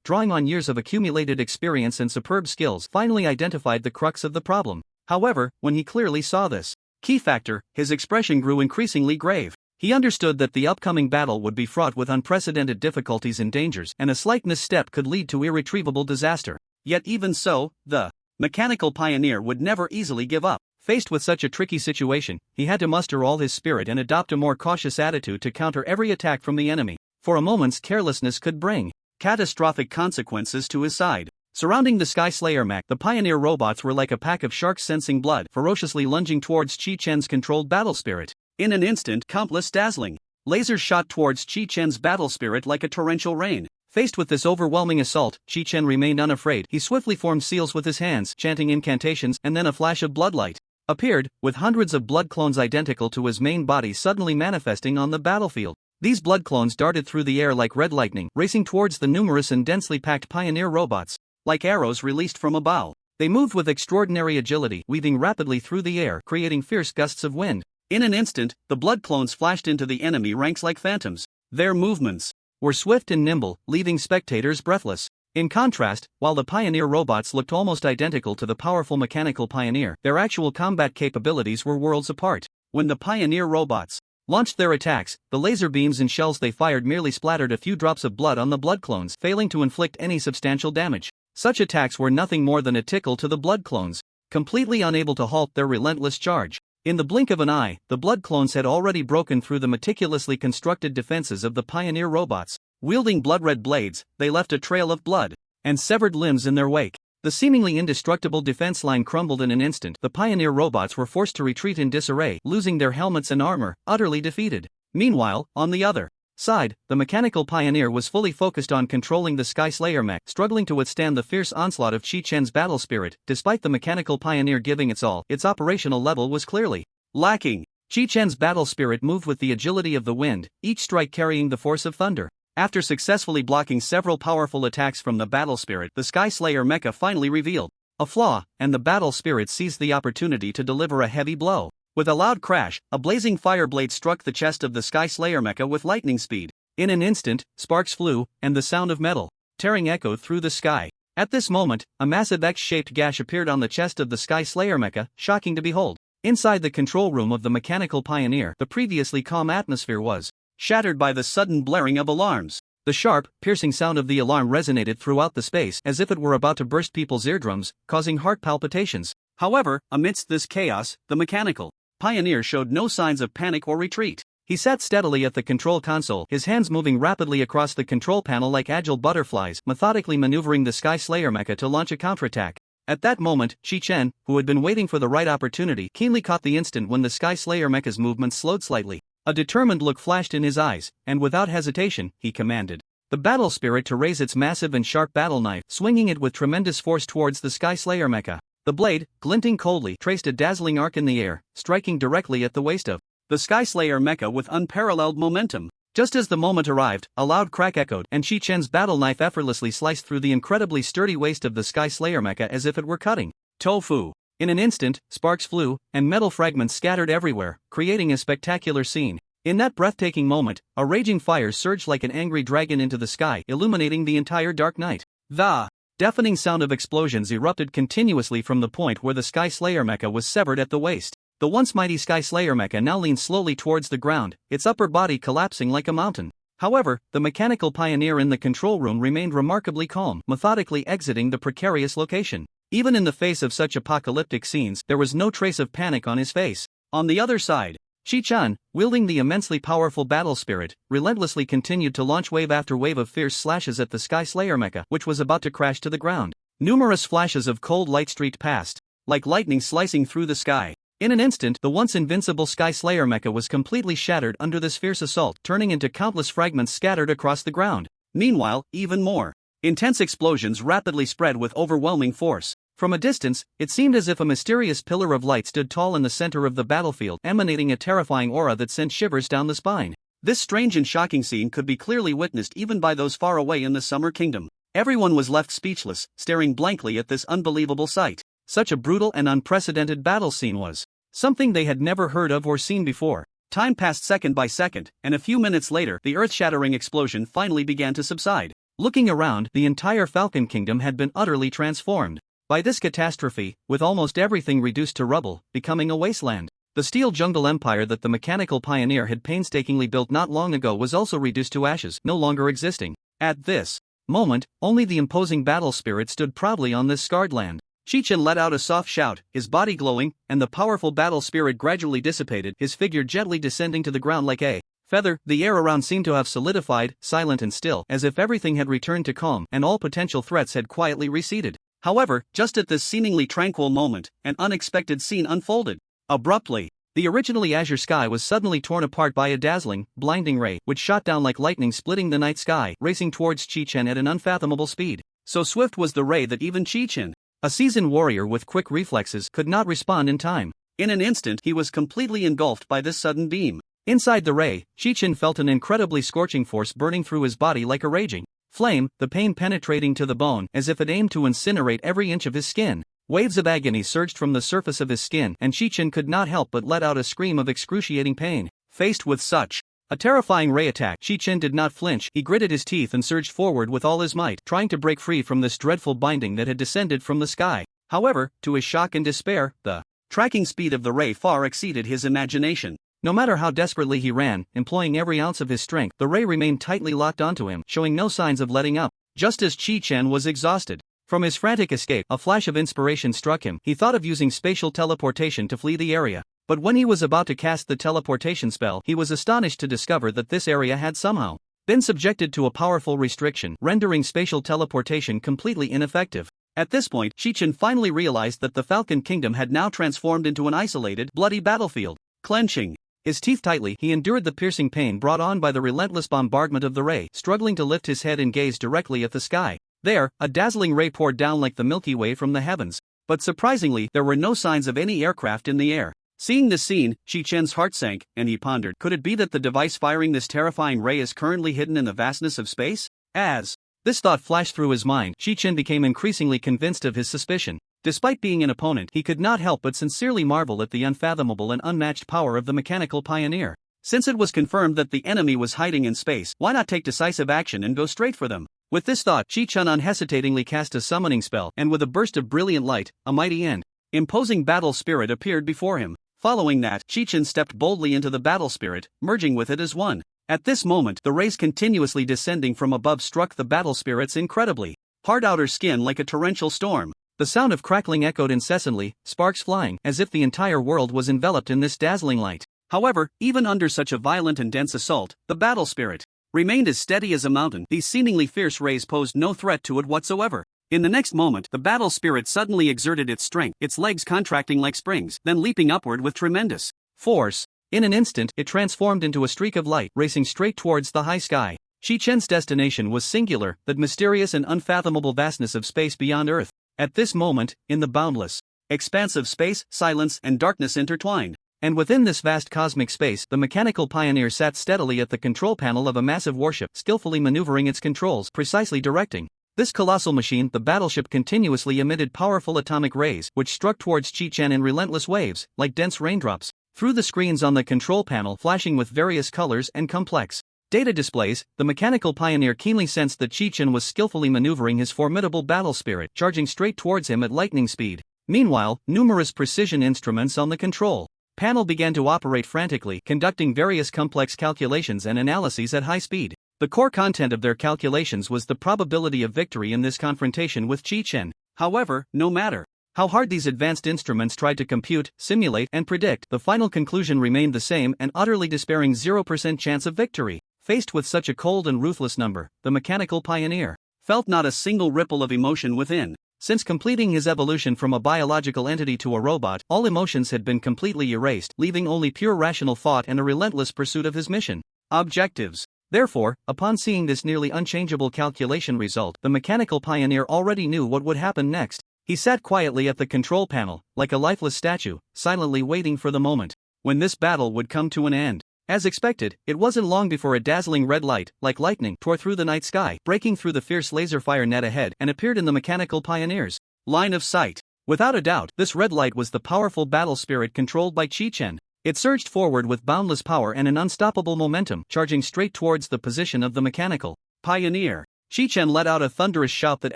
drawing on years of accumulated experience and superb skills, finally identified the crux of the problem. However, when he clearly saw this key factor, his expression grew increasingly grave. He understood that the upcoming battle would be fraught with unprecedented difficulties and dangers, and a slight misstep could lead to irretrievable disaster. Yet even so, the mechanical pioneer would never easily give up. Faced with such a tricky situation, he had to muster all his spirit and adopt a more cautious attitude to counter every attack from the enemy. For a moment's carelessness could bring catastrophic consequences to his side. Surrounding the Sky Slayer mech, the pioneer robots were like a pack of sharks sensing blood, ferociously lunging towards Chi-Chen's controlled battle spirit. In an instant, countless dazzling lasers shot towards Chi-Chen's battle spirit like a torrential rain. Faced with this overwhelming assault, Chi-Chen remained unafraid. He swiftly formed seals with his hands, chanting incantations, and then a flash of bloodlight appeared, with hundreds of blood clones identical to his main body suddenly manifesting on the battlefield. These blood clones darted through the air like red lightning, racing towards the numerous and densely packed pioneer robots. Like arrows released from a bow, they moved with extraordinary agility, weaving rapidly through the air, creating fierce gusts of wind. In an instant, the blood clones flashed into the enemy ranks like phantoms. Their movements were swift and nimble, leaving spectators breathless. In contrast, while the pioneer robots looked almost identical to the powerful mechanical pioneer, their actual combat capabilities were worlds apart. When the pioneer robots launched their attacks, the laser beams and shells they fired merely splattered a few drops of blood on the blood clones, failing to inflict any substantial damage. Such attacks were nothing more than a tickle to the blood clones, completely unable to halt their relentless charge. In the blink of an eye, the blood clones had already broken through the meticulously constructed defenses of the pioneer robots. Wielding blood-red blades, they left a trail of blood and severed limbs in their wake. The seemingly indestructible defense line crumbled in an instant. The pioneer robots were forced to retreat in disarray, losing their helmets and armor, utterly defeated. Meanwhile, on the other side, the mechanical pioneer was fully focused on controlling the Sky Slayer mech, struggling to withstand the fierce onslaught of Chi-Chen's battle spirit. Despite the mechanical pioneer giving its all, its operational level was clearly lacking. Chi-Chen's battle spirit moved with the agility of the wind, each strike carrying the force of thunder. After successfully blocking several powerful attacks from the battle spirit, the Sky Slayer mecha finally revealed a flaw, and the battle spirit seized the opportunity to deliver a heavy blow. With a loud crash, a blazing fire blade struck the chest of the Sky Slayer mecha with lightning speed. In an instant, sparks flew, and the sound of metal tearing echoed through the sky. At this moment, a massive X-shaped gash appeared on the chest of the Sky Slayer mecha, shocking to behold. Inside the control room of the mechanical pioneer, the previously calm atmosphere was shattered by the sudden blaring of alarms. The sharp, piercing sound of the alarm resonated throughout the space as if it were about to burst people's eardrums, causing heart palpitations. However, amidst this chaos, the mechanical pioneer showed no signs of panic or retreat. He sat steadily at the control console, his hands moving rapidly across the control panel like agile butterflies, methodically maneuvering the Sky Slayer mecha to launch a counterattack. At that moment, Chi-Chen, who had been waiting for the right opportunity, keenly caught the instant when the Sky Slayer mecha's movements slowed slightly. A determined look flashed in his eyes, and without hesitation, he commanded the battle spirit to raise its massive and sharp battle knife, swinging it with tremendous force towards the Sky Slayer mecha. The blade, glinting coldly, traced a dazzling arc in the air, striking directly at the waist of the Sky Slayer mecha with unparalleled momentum. Just as the moment arrived, a loud crack echoed, and Chi-Chen's battle knife effortlessly sliced through the incredibly sturdy waist of the Sky Slayer mecha as if it were cutting tofu. In an instant, sparks flew, and metal fragments scattered everywhere, creating a spectacular scene. In that breathtaking moment, a raging fire surged like an angry dragon into the sky, illuminating the entire dark night. The deafening sound of explosions erupted continuously from the point where the Sky Slayer mecha was severed at the waist. The once mighty Sky Slayer mecha now leaned slowly towards the ground, its upper body collapsing like a mountain. However, the mechanical pioneer in the control room remained remarkably calm, methodically exiting the precarious location. Even in the face of such apocalyptic scenes, there was no trace of panic on his face. On the other side, Chi-Chun, wielding the immensely powerful battle spirit, relentlessly continued to launch wave after wave of fierce slashes at the Sky Slayer mecha, which was about to crash to the ground. Numerous flashes of cold light streaked past, like lightning slicing through the sky. In an instant, the once invincible Sky Slayer mecha was completely shattered under this fierce assault, turning into countless fragments scattered across the ground. Meanwhile, even more intense explosions rapidly spread with overwhelming force. From a distance, it seemed as if a mysterious pillar of light stood tall in the center of the battlefield, emanating a terrifying aura that sent shivers down the spine. This strange and shocking scene could be clearly witnessed even by those far away in the Summer Kingdom. Everyone was left speechless, staring blankly at this unbelievable sight. Such a brutal and unprecedented battle scene was something they had never heard of or seen before. Time passed second by second, and a few minutes later, the earth-shattering explosion finally began to subside. Looking around, the entire Falcon Kingdom had been utterly transformed by this catastrophe, with almost everything reduced to rubble, becoming a wasteland. The steel jungle empire that the mechanical pioneer had painstakingly built not long ago was also reduced to ashes, no longer existing. At this moment, only the imposing battle spirit stood proudly on this scarred land. Chi-Chun let out a soft shout, his body glowing, and the powerful battle spirit gradually dissipated, his figure gently descending to the ground like a feather. The air around seemed to have solidified, silent and still, as if everything had returned to calm and all potential threats had quietly receded. However, just at this seemingly tranquil moment, an unexpected scene unfolded. Abruptly, the originally azure sky was suddenly torn apart by a dazzling, blinding ray, which shot down like lightning, splitting the night sky, racing towards Chi-Chun at an unfathomable speed. So swift was the ray that even Chi-Chun, a seasoned warrior with quick reflexes, could not respond in time. In an instant, he was completely engulfed by this sudden beam. Inside the ray, Chi-Chun felt an incredibly scorching force burning through his body like a raging flame, the pain penetrating to the bone, as if it aimed to incinerate every inch of his skin. Waves of agony surged from the surface of his skin, and Chi-Chun could not help but let out a scream of excruciating pain. Faced with such a terrifying ray attack, Chi-Chun did not flinch. He gritted his teeth and surged forward with all his might, trying to break free from this dreadful binding that had descended from the sky. However, to his shock and despair, the tracking speed of the ray far exceeded his imagination. No matter how desperately he ran, employing every ounce of his strength, the ray remained tightly locked onto him, showing no signs of letting up. Just as Chi-Chun was exhausted from his frantic escape, a flash of inspiration struck him. He thought of using spatial teleportation to flee the area. But when he was about to cast the teleportation spell, he was astonished to discover that this area had somehow been subjected to a powerful restriction, rendering spatial teleportation completely ineffective. At this point, Chi-Chun finally realized that the Falcon Kingdom had now transformed into an isolated, bloody battlefield. Clenching his teeth tightly, he endured the piercing pain brought on by the relentless bombardment of the ray, struggling to lift his head and gaze directly at the sky. There, a dazzling ray poured down like the Milky Way from the heavens. But surprisingly, there were no signs of any aircraft in the air. Seeing this scene, Chi-Chun's heart sank, and he pondered, could it be that the device firing this terrifying ray is currently hidden in the vastness of space? As this thought flashed through his mind, Chi-Chun became increasingly convinced of his suspicion. Despite being an opponent, he could not help but sincerely marvel at the unfathomable and unmatched power of the mechanical pioneer. Since it was confirmed that the enemy was hiding in space, why not take decisive action and go straight for them? With this thought, Chi-Chun unhesitatingly cast a summoning spell, and with a burst of brilliant light, a mighty and imposing battle spirit appeared before him. Following that, Chi-Chun stepped boldly into the battle spirit, merging with it as one. At this moment, the rays continuously descending from above struck the battle spirit's incredibly hard outer skin like a torrential storm. The sound of crackling echoed incessantly, sparks flying, as if the entire world was enveloped in this dazzling light. However, even under such a violent and dense assault, the battle spirit remained as steady as a mountain. These seemingly fierce rays posed no threat to it whatsoever. In the next moment, the battle spirit suddenly exerted its strength, its legs contracting like springs, then leaping upward with tremendous force. In an instant, it transformed into a streak of light, racing straight towards the high sky. Chi-Chun's destination was singular, that mysterious and unfathomable vastness of space beyond Earth. At this moment, in the boundless expanse of space, silence and darkness intertwined. And within this vast cosmic space, the mechanical pioneer sat steadily at the control panel of a massive warship, skillfully maneuvering its controls, precisely directing this colossal machine. The battleship continuously emitted powerful atomic rays, which struck towards Chi-Chun in relentless waves, like dense raindrops, through the screens on the control panel, flashing with various colors and complex data displays. The mechanical pioneer keenly sensed that Chi-Chun was skillfully maneuvering his formidable battle spirit, charging straight towards him at lightning speed. Meanwhile, numerous precision instruments on the control panel began to operate frantically, conducting various complex calculations and analyses at high speed. The core content of their calculations was the probability of victory in this confrontation with Chi-Chun. However, no matter How hard these advanced instruments tried to compute, simulate, and predict, the final conclusion remained the same: an utterly despairing 0% chance of victory. Faced with such a cold and ruthless number, the mechanical pioneer felt not a single ripple of emotion within. Since completing his evolution from a biological entity to a robot, all emotions had been completely erased, leaving only pure rational thought and a relentless pursuit of his mission objectives. Therefore, upon seeing this nearly unchangeable calculation result, the mechanical pioneer already knew what would happen next. He sat quietly at the control panel, like a lifeless statue, silently waiting for the moment when this battle would come to an end. As expected, it wasn't long before a dazzling red light, like lightning, tore through the night sky, breaking through the fierce laser fire net ahead, and appeared in the mechanical pioneer's line of sight. Without a doubt, this red light was the powerful battle spirit controlled by Chi-Chen. It surged forward with boundless power and an unstoppable momentum, charging straight towards the position of the mechanical pioneer. Chi-Chen let out a thunderous shout that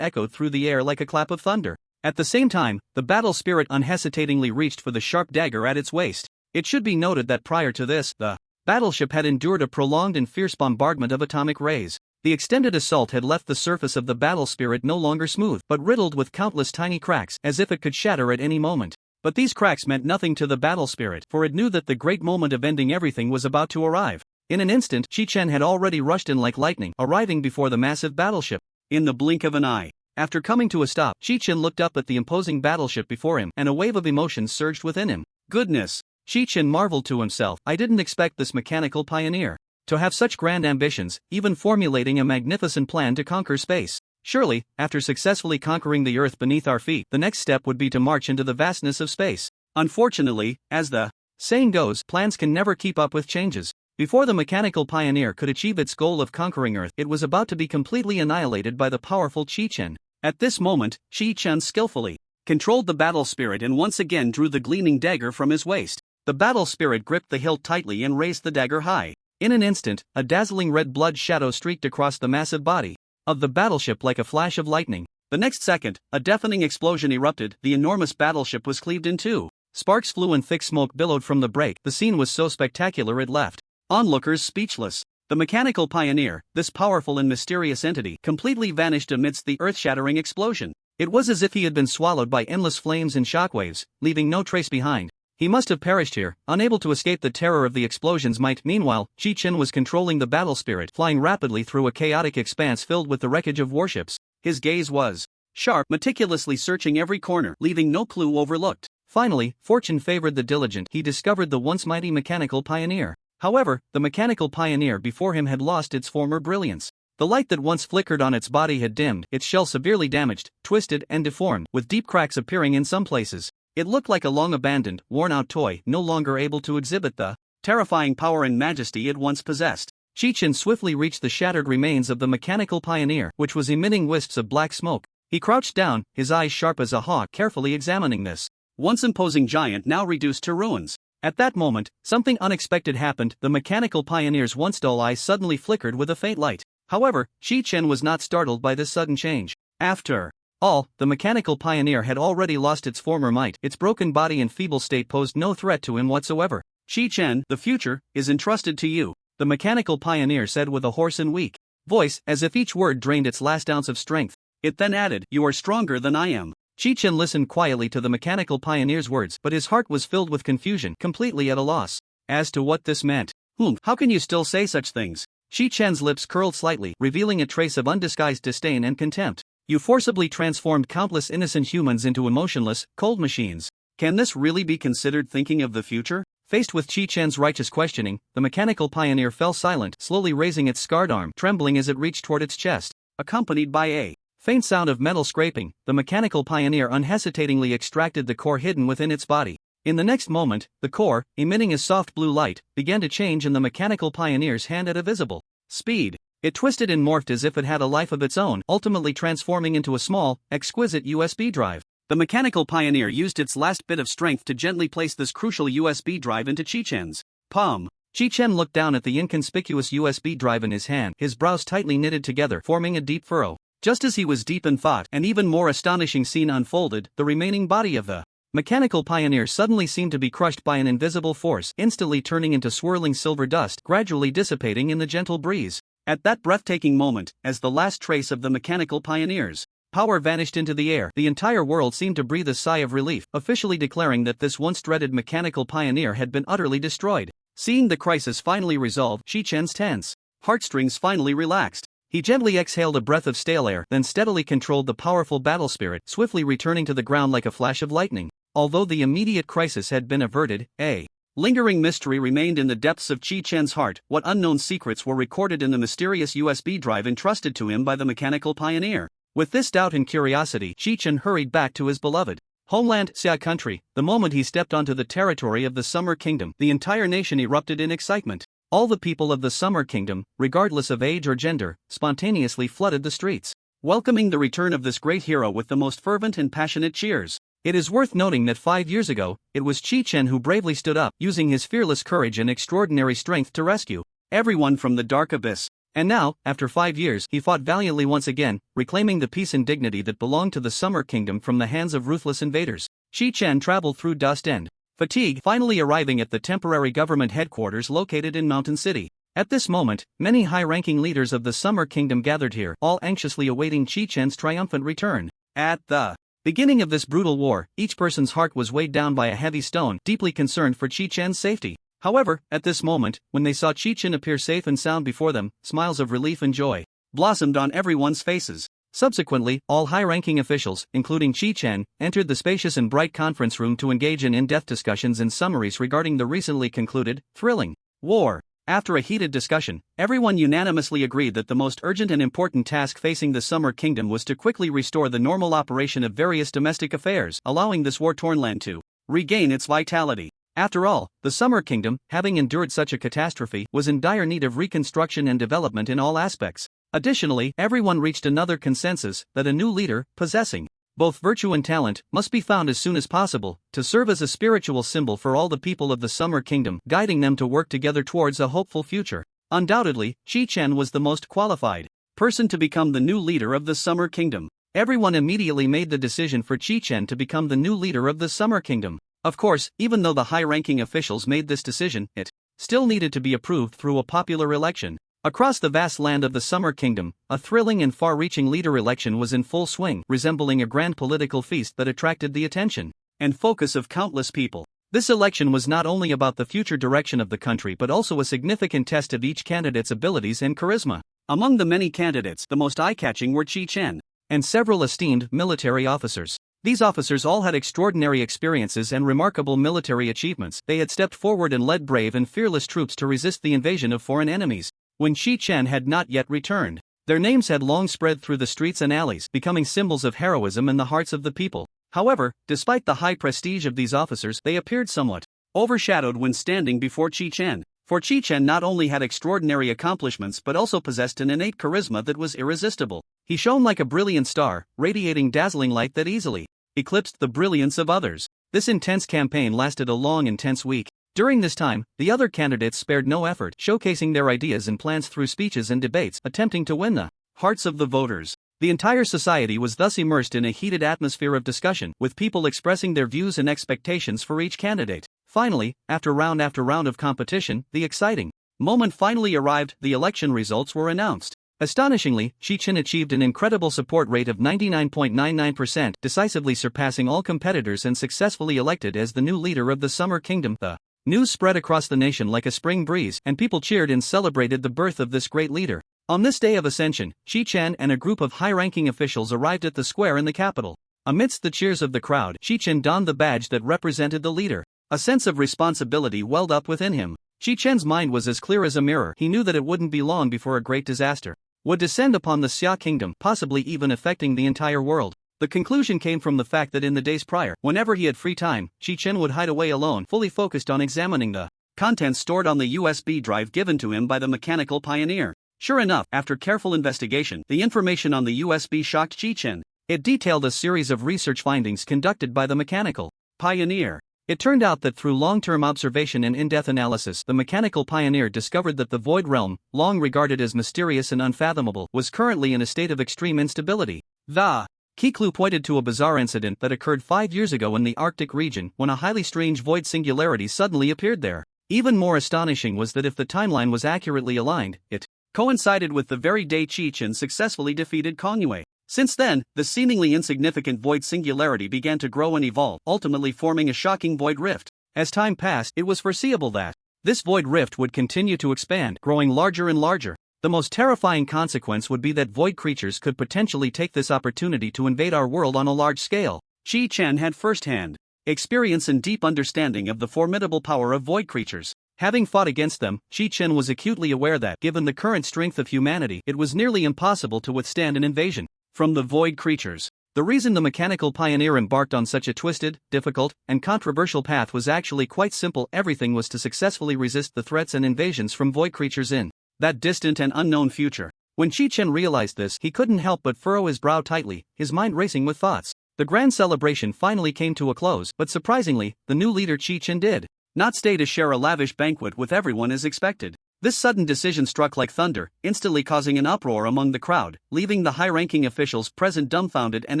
echoed through the air like a clap of thunder. At the same time, the battle spirit unhesitatingly reached for the sharp dagger at its waist. It should be noted that prior to this, the battleship had endured a prolonged and fierce bombardment of atomic rays. The extended assault had left the surface of the battle spirit no longer smooth, but riddled with countless tiny cracks, as if it could shatter at any moment. But these cracks meant nothing to the battle spirit, for it knew that the great moment of ending everything was about to arrive. In an instant, Chi-Chen had already rushed in like lightning, arriving before the massive battleship. In the blink of an eye, after coming to a stop, Chi-Chen looked up at the imposing battleship before him, and a wave of emotions surged within him. Goodness! Chi-Chen marveled to himself. I didn't expect this mechanical pioneer to have such grand ambitions, even formulating a magnificent plan to conquer space. Surely, after successfully conquering the Earth beneath our feet, the next step would be to march into the vastness of space. Unfortunately, as the saying goes, plans can never keep up with changes. Before the mechanical pioneer could achieve its goal of conquering Earth, it was about to be completely annihilated by the powerful Chi-Chen. At this moment, Chi-Chen skillfully controlled the battle spirit and once again drew the gleaming dagger from his waist. The battle spirit gripped the hilt tightly and raised the dagger high. In an instant, a dazzling red blood shadow streaked across the massive body of the battleship like a flash of lightning. The next second, a deafening explosion erupted. The enormous battleship was cleaved in two. Sparks flew and thick smoke billowed from the break. The scene was so spectacular it left onlookers speechless. The mechanical pioneer, this powerful and mysterious entity, completely vanished amidst the earth-shattering explosion. It was as if he had been swallowed by endless flames and shockwaves, leaving no trace behind. He must have perished here, unable to escape the terror of the explosion's might. Meanwhile, Chi-Chen was controlling the battle spirit, flying rapidly through a chaotic expanse filled with the wreckage of warships. His gaze was sharp, meticulously searching every corner, leaving no clue overlooked. Finally, fortune favored the diligent. He discovered the once mighty mechanical pioneer. However, the mechanical pioneer before him had lost its former brilliance. The light that once flickered on its body had dimmed, its shell severely damaged, twisted, and deformed, with deep cracks appearing in some places. It looked like a long-abandoned, worn-out toy, no longer able to exhibit the terrifying power and majesty it once possessed. Chi-Chen swiftly reached the shattered remains of the mechanical pioneer, which was emitting wisps of black smoke. He crouched down, his eyes sharp as a hawk, carefully examining this once imposing giant now reduced to ruins. At that moment, something unexpected happened. The mechanical pioneer's once dull eyes suddenly flickered with a faint light. However, Chi-Chen was not startled by this sudden change. After all, the mechanical pioneer had already lost its former might. Its broken body and feeble state posed no threat to him whatsoever. Chi-Chen, the future is entrusted to you, the mechanical pioneer said with a hoarse and weak voice, as if each word drained its last ounce of strength. It then added, "You are stronger than I am." Chi-Chen listened quietly to the mechanical pioneer's words, but his heart was filled with confusion, completely at a loss as to what this meant. How can you still say such things? Chi-Chen's lips curled slightly, revealing a trace of undisguised disdain and contempt. You forcibly transformed countless innocent humans into emotionless, cold machines. Can this really be considered thinking of the future? Faced with Chi-Chen's righteous questioning, the mechanical pioneer fell silent, slowly raising its scarred arm, trembling as it reached toward its chest. Accompanied by a faint sound of metal scraping, the mechanical pioneer unhesitatingly extracted the core hidden within its body. In the next moment, the core, emitting a soft blue light, began to change in the mechanical pioneer's hand at a visible speed. It twisted and morphed as if it had a life of its own, ultimately transforming into a small, exquisite USB drive. The mechanical pioneer used its last bit of strength to gently place this crucial USB drive into Chi-Chen's palm. Chi-Chen looked down at the inconspicuous USB drive in his hand, his brows tightly knitted together, forming a deep furrow. Just as he was deep in thought, an even more astonishing scene unfolded. The remaining body of the mechanical pioneer suddenly seemed to be crushed by an invisible force, instantly turning into swirling silver dust, gradually dissipating in the gentle breeze. At that breathtaking moment, as the last trace of the mechanical pioneer's Power vanished into the air. The entire world seemed to breathe a sigh of relief, officially declaring that this once dreaded mechanical pioneer had been utterly destroyed. Seeing the crisis finally resolved, Chi-Chen's tense heartstrings finally relaxed. He gently exhaled a breath of stale air, then steadily controlled the powerful battle spirit, swiftly returning to the ground like a flash of lightning. Although the immediate crisis had been averted, a lingering mystery remained in the depths of Chi-Chen's heart. What unknown secrets were recorded in the mysterious USB drive entrusted to him by the mechanical pioneer? With this doubt and curiosity, Chi-Chen hurried back to his beloved homeland, Xia country. The moment he stepped onto the territory of the Summer Kingdom, the entire nation erupted in excitement. All the people of the Summer Kingdom, regardless of age or gender, spontaneously flooded the streets, welcoming the return of this great hero with the most fervent and passionate cheers. It is worth noting that 5 years ago, it was Chi-Chen who bravely stood up, using his fearless courage and extraordinary strength to rescue everyone from the dark abyss. And now, after 5 years, he fought valiantly once again, reclaiming the peace and dignity that belonged to the Summer Kingdom from the hands of ruthless invaders. Chi-Chen traveled through dust and fatigue, finally arriving at the temporary government headquarters located in Mountain City. At this moment, many high-ranking leaders of the Summer Kingdom gathered here, all anxiously awaiting Chi-Chen's triumphant return. At the beginning of this brutal war, each person's heart was weighed down by a heavy stone, deeply concerned for Chi-Chen's safety. However, at this moment, when they saw Chi-Chen appear safe and sound before them, smiles of relief and joy blossomed on everyone's faces. Subsequently, all high-ranking officials, including Chi-Chen, entered the spacious and bright conference room to engage in in-depth discussions and summaries regarding the recently concluded, thrilling war. After a heated discussion, everyone unanimously agreed that the most urgent and important task facing the Summer Kingdom was to quickly restore the normal operation of various domestic affairs, allowing this war-torn land to regain its vitality. After all, the Summer Kingdom, having endured such a catastrophe, was in dire need of reconstruction and development in all aspects. Additionally, everyone reached another consensus that a new leader, possessing both virtue and talent, must be found as soon as possible, to serve as a spiritual symbol for all the people of the Summer Kingdom, guiding them to work together towards a hopeful future. Undoubtedly, Chi-Chen was the most qualified person to become the new leader of the Summer Kingdom. Everyone immediately made the decision for Chi-Chen to become the new leader of the Summer Kingdom. Of course, even though the high-ranking officials made this decision, it still needed to be approved through a popular election. Across the vast land of the Summer Kingdom, a thrilling and far-reaching leader election was in full swing, resembling a grand political feast that attracted the attention and focus of countless people. This election was not only about the future direction of the country but also a significant test of each candidate's abilities and charisma. Among the many candidates, the most eye-catching were Chi-Chen and several esteemed military officers. These officers all had extraordinary experiences and remarkable military achievements. They had stepped forward and led brave and fearless troops to resist the invasion of foreign enemies when Chi-Chen had not yet returned. Their names had long spread through the streets and alleys, becoming symbols of heroism in the hearts of the people. However, despite the high prestige of these officers, they appeared somewhat overshadowed when standing before Chi-Chen. For Chi-Chen not only had extraordinary accomplishments but also possessed an innate charisma that was irresistible. He shone like a brilliant star, radiating dazzling light that easily eclipsed the brilliance of others. This intense campaign lasted a long and tense week. During this time, the other candidates spared no effort, showcasing their ideas and plans through speeches and debates, attempting to win the hearts of the voters. The entire society was thus immersed in a heated atmosphere of discussion, with people expressing their views and expectations for each candidate. Finally, after round of competition, the exciting moment finally arrived. The election results were announced. Astonishingly, Chi-Chen achieved an incredible support rate of 99.99%, decisively surpassing all competitors and successfully elected as the new leader of the Summer Kingdom. The news spread across the nation like a spring breeze, and people cheered and celebrated the birth of this great leader. On this day of ascension, Chi-Chen and a group of high-ranking officials arrived at the square in the capital. Amidst the cheers of the crowd, Chi-Chen donned the badge that represented the leader. A sense of responsibility welled up within him. Chi-Chen's mind was as clear as a mirror. He knew that it wouldn't be long before a great disaster would descend upon the Xia kingdom, possibly even affecting the entire world. The conclusion came from the fact that in the days prior, whenever he had free time, Chi-Chen would hide away alone, fully focused on examining the contents stored on the USB drive given to him by the mechanical pioneer. Sure enough, after careful investigation, the information on the USB shocked Chi-Chen. It detailed a series of research findings conducted by the mechanical pioneer. It turned out that through long-term observation and in-depth analysis, the mechanical pioneer discovered that the Void Realm, long regarded as mysterious and unfathomable, was currently in a state of extreme instability. The key clue pointed to a bizarre incident that occurred 5 years ago in the Arctic region, when a highly strange void singularity suddenly appeared there. Even more astonishing was that if the timeline was accurately aligned, it coincided with the very day Chi-Chen successfully defeated Kongyue. Since then, the seemingly insignificant void singularity began to grow and evolve, ultimately forming a shocking void rift. As time passed, it was foreseeable that this void rift would continue to expand, growing larger and larger. The most terrifying consequence would be that void creatures could potentially take this opportunity to invade our world on a large scale. Chi-Chen had first-hand experience and deep understanding of the formidable power of void creatures. Having fought against them, Chi-Chen was acutely aware that, given the current strength of humanity, it was nearly impossible to withstand an invasion from the void creatures. The reason the mechanical pioneer embarked on such a twisted, difficult, and controversial path was actually quite simple. Everything was to successfully resist the threats and invasions from void creatures in that distant and unknown future. When Chi-Chen realized this, he couldn't help but furrow his brow tightly, his mind racing with thoughts. The grand celebration finally came to a close, but surprisingly, the new leader Chi-Chen did not stay to share a lavish banquet with everyone as expected. This sudden decision struck like thunder, instantly causing an uproar among the crowd, leaving the high-ranking officials present dumbfounded and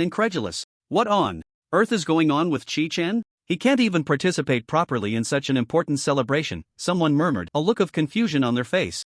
incredulous. What on earth is going on with Chi-Chen? He can't even participate properly in such an important celebration, someone murmured, a look of confusion on their face.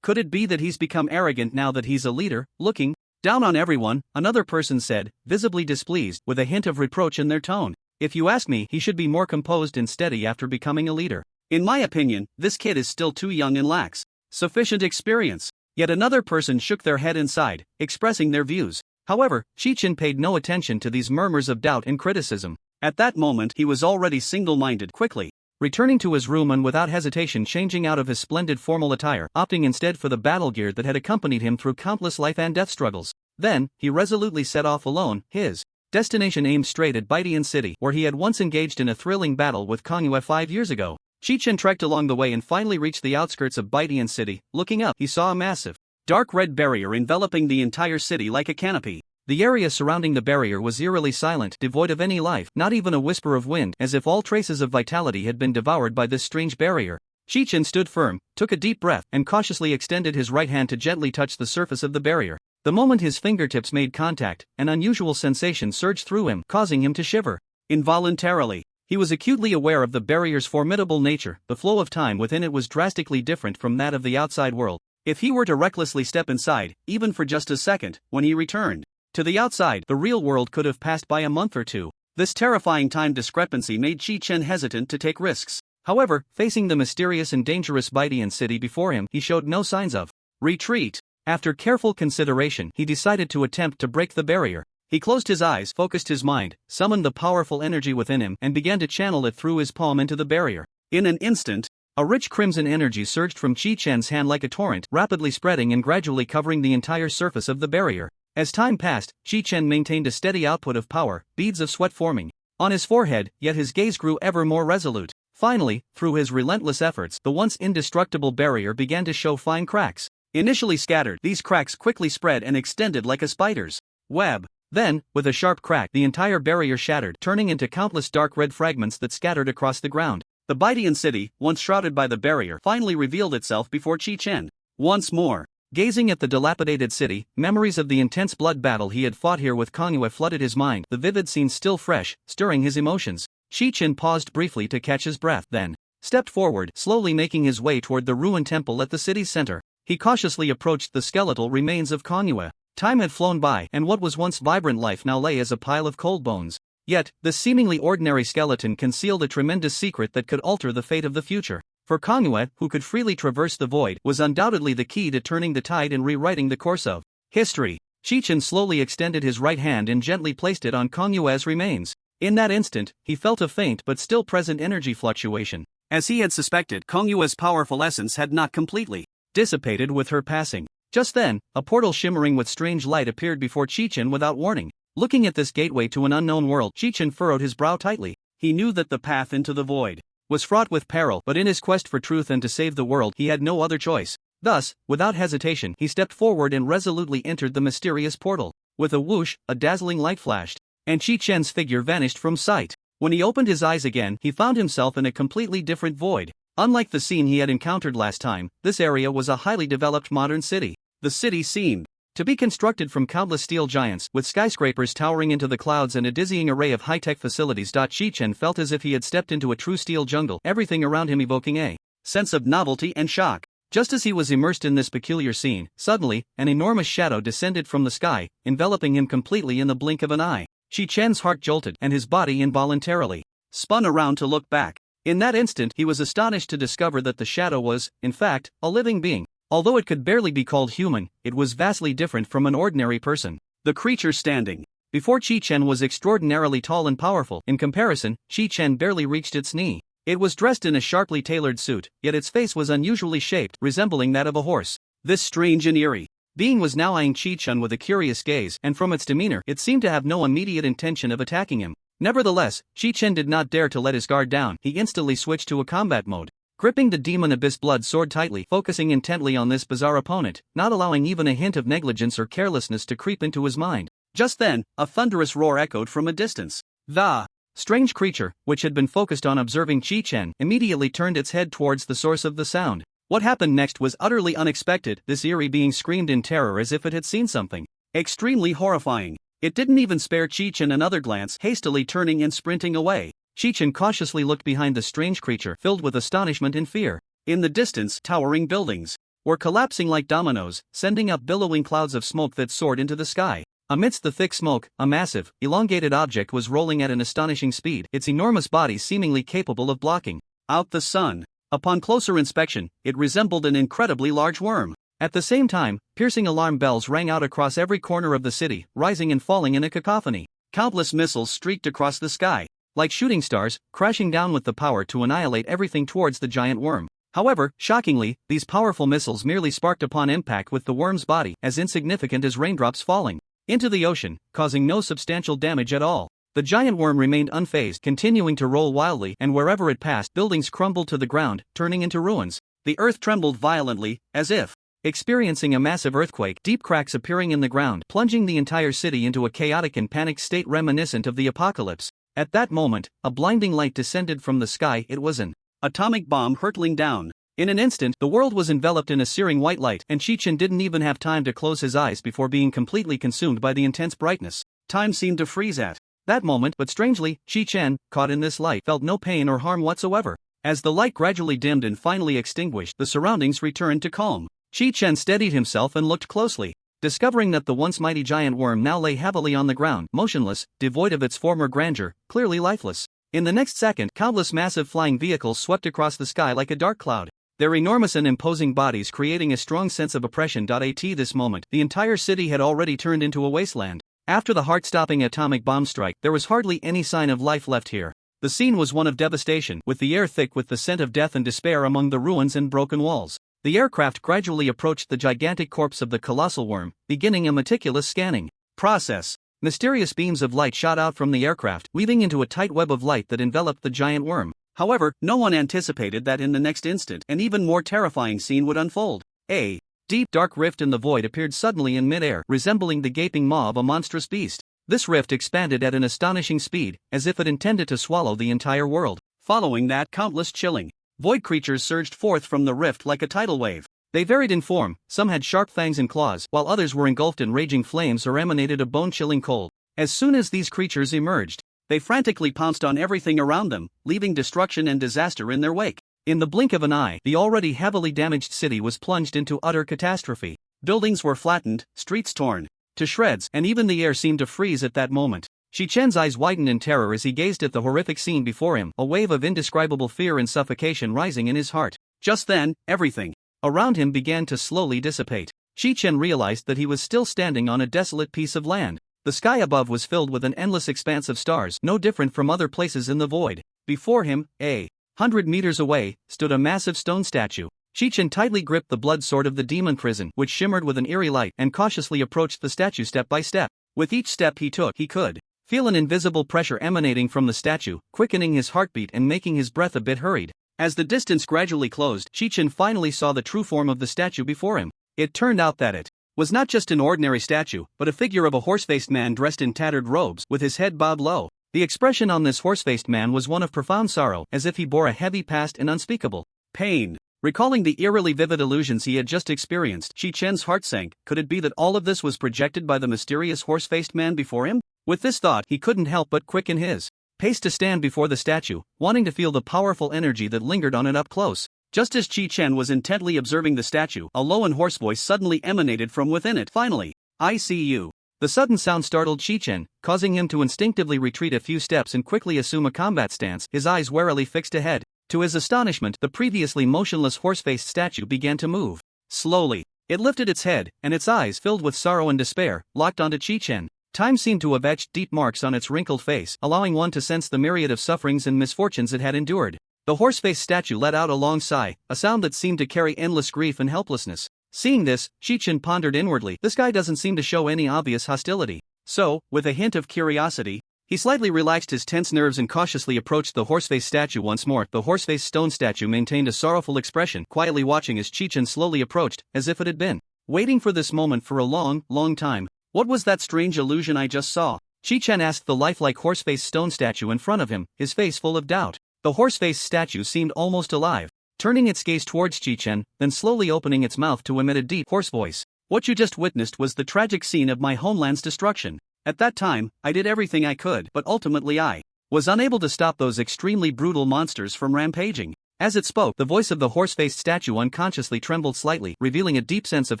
Could it be that he's become arrogant now that he's a leader, looking down on everyone? Another person said, visibly displeased, with a hint of reproach in their tone. If you ask me, he should be more composed and steady after becoming a leader. In my opinion, this kid is still too young and lacks sufficient experience. Yet another person shook their head and sighed, expressing their views. However, Chi-Chen paid no attention to these murmurs of doubt and criticism. At that moment, he was already single-minded, quickly returning to his room and without hesitation changing out of his splendid formal attire, opting instead for the battle gear that had accompanied him through countless life and death struggles. Then, he resolutely set off alone, his destination aimed straight at Baidian City, where he had once engaged in a thrilling battle with Kongyue 5 years ago. Chi-Chen trekked along the way and finally reached the outskirts of Baidian City. Looking up, he saw a massive, dark red barrier enveloping the entire city like a canopy. The area surrounding the barrier was eerily silent, devoid of any life, not even a whisper of wind, as if all traces of vitality had been devoured by this strange barrier. Chi-Chen stood firm, took a deep breath, and cautiously extended his right hand to gently touch the surface of the barrier. The moment his fingertips made contact, an unusual sensation surged through him, causing him to shiver. Involuntarily, he was acutely aware of the barrier's formidable nature. The flow of time within it was drastically different from that of the outside world. If he were to recklessly step inside, even for just a second, when he returned to the outside, the real world could have passed by a month or two. This terrifying time discrepancy made Chi-Chen hesitant to take risks. However, facing the mysterious and dangerous Baidian City before him, he showed no signs of retreat. After careful consideration, he decided to attempt to break the barrier. He closed his eyes, focused his mind, summoned the powerful energy within him, and began to channel it through his palm into the barrier. In an instant, a rich crimson energy surged from Chi-Chen's hand like a torrent, rapidly spreading and gradually covering the entire surface of the barrier. As time passed, Chi-Chen maintained a steady output of power, beads of sweat forming on his forehead, yet his gaze grew ever more resolute. Finally, through his relentless efforts, the once indestructible barrier began to show fine cracks. Initially scattered, these cracks quickly spread and extended like a spider's web. Then, with a sharp crack, the entire barrier shattered, turning into countless dark red fragments that scattered across the ground. The Baidian City, once shrouded by the barrier, finally revealed itself before Chi-Chen. Once more, gazing at the dilapidated city, memories of the intense blood battle he had fought here with Kongyue flooded his mind, the vivid scene still fresh, stirring his emotions. Chi-Chen paused briefly to catch his breath, then stepped forward, slowly making his way toward the ruined temple at the city's center. He cautiously approached the skeletal remains of Kongyue. Time had flown by, and what was once vibrant life now lay as a pile of cold bones. Yet, the seemingly ordinary skeleton concealed a tremendous secret that could alter the fate of the future. For Kongyue, who could freely traverse the void, was undoubtedly the key to turning the tide and rewriting the course of history. Chi-Chen slowly extended his right hand and gently placed it on Kongyue's remains. In that instant, he felt a faint but still present energy fluctuation. As he had suspected, Kongyue's powerful essence had not completely dissipated with her passing. Just then, a portal shimmering with strange light appeared before Chi-Chen without warning. Looking at this gateway to an unknown world, Chi-Chen furrowed his brow tightly. He knew that the path into the void was fraught with peril, but in his quest for truth and to save the world, he had no other choice. Thus, without hesitation, he stepped forward and resolutely entered the mysterious portal. With a whoosh, a dazzling light flashed, and Chi-Chen's figure vanished from sight. When he opened his eyes again, he found himself in a completely different void. Unlike the scene he had encountered last time, this area was a highly developed modern city. The city seemed to be constructed from countless steel giants, with skyscrapers towering into the clouds and a dizzying array of high-tech facilities. Chi-Chen felt as if he had stepped into a true steel jungle, everything around him evoking a sense of novelty and shock. Just as he was immersed in this peculiar scene, suddenly, an enormous shadow descended from the sky, enveloping him completely in the blink of an eye. Shi-Chen's heart jolted and his body involuntarily spun around to look back. In that instant he was astonished to discover that the shadow was, in fact, a living being. Although it could barely be called human, it was vastly different from an ordinary person. The creature standing before Shi-Chen was extraordinarily tall and powerful. In comparison, Shi-Chen barely reached its knee. It was dressed in a sharply tailored suit, yet its face was unusually shaped, resembling that of a horse. This strange and eerie being was now eyeing Shi-Chen with a curious gaze, and from its demeanor, it seemed to have no immediate intention of attacking him. Nevertheless, Shi-Chen did not dare to let his guard down. He instantly switched to a combat mode, gripping the Demon Abyss Blood sword tightly, focusing intently on this bizarre opponent, not allowing even a hint of negligence or carelessness to creep into his mind. Just then, a thunderous roar echoed from a distance. The strange creature, which had been focused on observing Shi-Chen, immediately turned its head towards the source of the sound. What happened next was utterly unexpected. This eerie being screamed in terror as if it had seen something extremely horrifying. It didn't even spare Shi-Chen another glance, hastily turning and sprinting away. Shi-Chen cautiously looked behind the strange creature, filled with astonishment and fear. In the distance, towering buildings were collapsing like dominoes, sending up billowing clouds of smoke that soared into the sky. Amidst the thick smoke, a massive, elongated object was rolling at an astonishing speed, its enormous body seemingly capable of blocking out the sun. Upon closer inspection, it resembled an incredibly large worm. At the same time, piercing alarm bells rang out across every corner of the city, rising and falling in a cacophony. Countless missiles streaked across the sky, like shooting stars, crashing down with the power to annihilate everything towards the giant worm. However, shockingly, these powerful missiles merely sparked upon impact with the worm's body, as insignificant as raindrops falling into the ocean, causing no substantial damage at all. The giant worm remained unfazed, continuing to roll wildly, and wherever it passed, buildings crumbled to the ground, turning into ruins. The earth trembled violently, as if experiencing a massive earthquake, deep cracks appearing in the ground, plunging the entire city into a chaotic and panicked state reminiscent of the apocalypse. At that moment, a blinding light descended from the sky. It was an atomic bomb hurtling down. In an instant, the world was enveloped in a searing white light, and Shi-Chen didn't even have time to close his eyes before being completely consumed by the intense brightness. Time seemed to freeze at that moment, but strangely, Shi-Chen, caught in this light, felt no pain or harm whatsoever. As the light gradually dimmed and finally extinguished, the surroundings returned to calm. Shi-Chen steadied himself and looked closely, discovering that the once mighty giant worm now lay heavily on the ground, motionless, devoid of its former grandeur, clearly lifeless. In the next second, countless massive flying vehicles swept across the sky like a dark cloud, their enormous and imposing bodies creating a strong sense of oppression. At this moment, the entire city had already turned into a wasteland. After the heart-stopping atomic bomb strike, there was hardly any sign of life left here. The scene was one of devastation, with the air thick with the scent of death and despair among the ruins and broken walls. The aircraft gradually approached the gigantic corpse of the colossal worm, beginning a meticulous scanning process. Mysterious beams of light shot out from the aircraft, weaving into a tight web of light that enveloped the giant worm. However, no one anticipated that in the next instant, an even more terrifying scene would unfold. A deep, dark rift in the void appeared suddenly in mid-air, resembling the gaping maw of a monstrous beast. This rift expanded at an astonishing speed, as if it intended to swallow the entire world. Following that, countless chilling void creatures surged forth from the rift like a tidal wave. They varied in form, some had sharp fangs and claws, while others were engulfed in raging flames or emanated a bone-chilling cold. As soon as these creatures emerged, they frantically pounced on everything around them, leaving destruction and disaster in their wake. In the blink of an eye, the already heavily damaged city was plunged into utter catastrophe. Buildings were flattened, streets torn to shreds, and even the air seemed to freeze at that moment. Shi-Chen's eyes widened in terror as he gazed at the horrific scene before him, a wave of indescribable fear and suffocation rising in his heart. Just then, everything around him began to slowly dissipate. Shi-Chen realized that he was still standing on a desolate piece of land. The sky above was filled with an endless expanse of stars, no different from other places in the void. Before him, 100 meters away, stood a massive stone statue. Shi-Chen tightly gripped the blood sword of the demon prison, which shimmered with an eerie light, and cautiously approached the statue step by step. With each step he took, he could feel an invisible pressure emanating from the statue, quickening his heartbeat and making his breath a bit hurried. As the distance gradually closed, Shi-Chen finally saw the true form of the statue before him. It turned out that it was not just an ordinary statue, but a figure of a horse-faced man dressed in tattered robes, with his head bowed low. The expression on this horse-faced man was one of profound sorrow, as if he bore a heavy past and unspeakable pain. Recalling the eerily vivid illusions he had just experienced, Shi-Chen's heart sank. Could it be that all of this was projected by the mysterious horse-faced man before him? With this thought, he couldn't help but quicken his pace to stand before the statue, wanting to feel the powerful energy that lingered on it up close. Just as Chi-Chen was intently observing the statue, a low and hoarse voice suddenly emanated from within it. Finally, I see you. The sudden sound startled Chi-Chen, causing him to instinctively retreat a few steps and quickly assume a combat stance, his eyes warily fixed ahead. To his astonishment, the previously motionless horse-faced statue began to move. Slowly, it lifted its head, and its eyes, filled with sorrow and despair, locked onto Chi-Chen. Time seemed to have etched deep marks on its wrinkled face, allowing one to sense the myriad of sufferings and misfortunes it had endured. The horse-faced statue let out a long sigh, a sound that seemed to carry endless grief and helplessness. Seeing this, Chi-Chen pondered inwardly, this guy doesn't seem to show any obvious hostility. So, with a hint of curiosity, he slightly relaxed his tense nerves and cautiously approached the horse-faced statue once more. The horse-faced stone statue maintained a sorrowful expression, quietly watching as Chi-Chen slowly approached, as if it had been waiting for this moment for a long, long time. What was that strange illusion I just saw? Chi-Chen asked the lifelike horse-faced stone statue in front of him, his face full of doubt. The horse-faced statue seemed almost alive, turning its gaze towards Chi-Chen, then slowly opening its mouth to emit a deep, hoarse voice. What you just witnessed was the tragic scene of my homeland's destruction. At that time, I did everything I could, but ultimately I was unable to stop those extremely brutal monsters from rampaging. As it spoke, the voice of the horse-faced statue unconsciously trembled slightly, revealing a deep sense of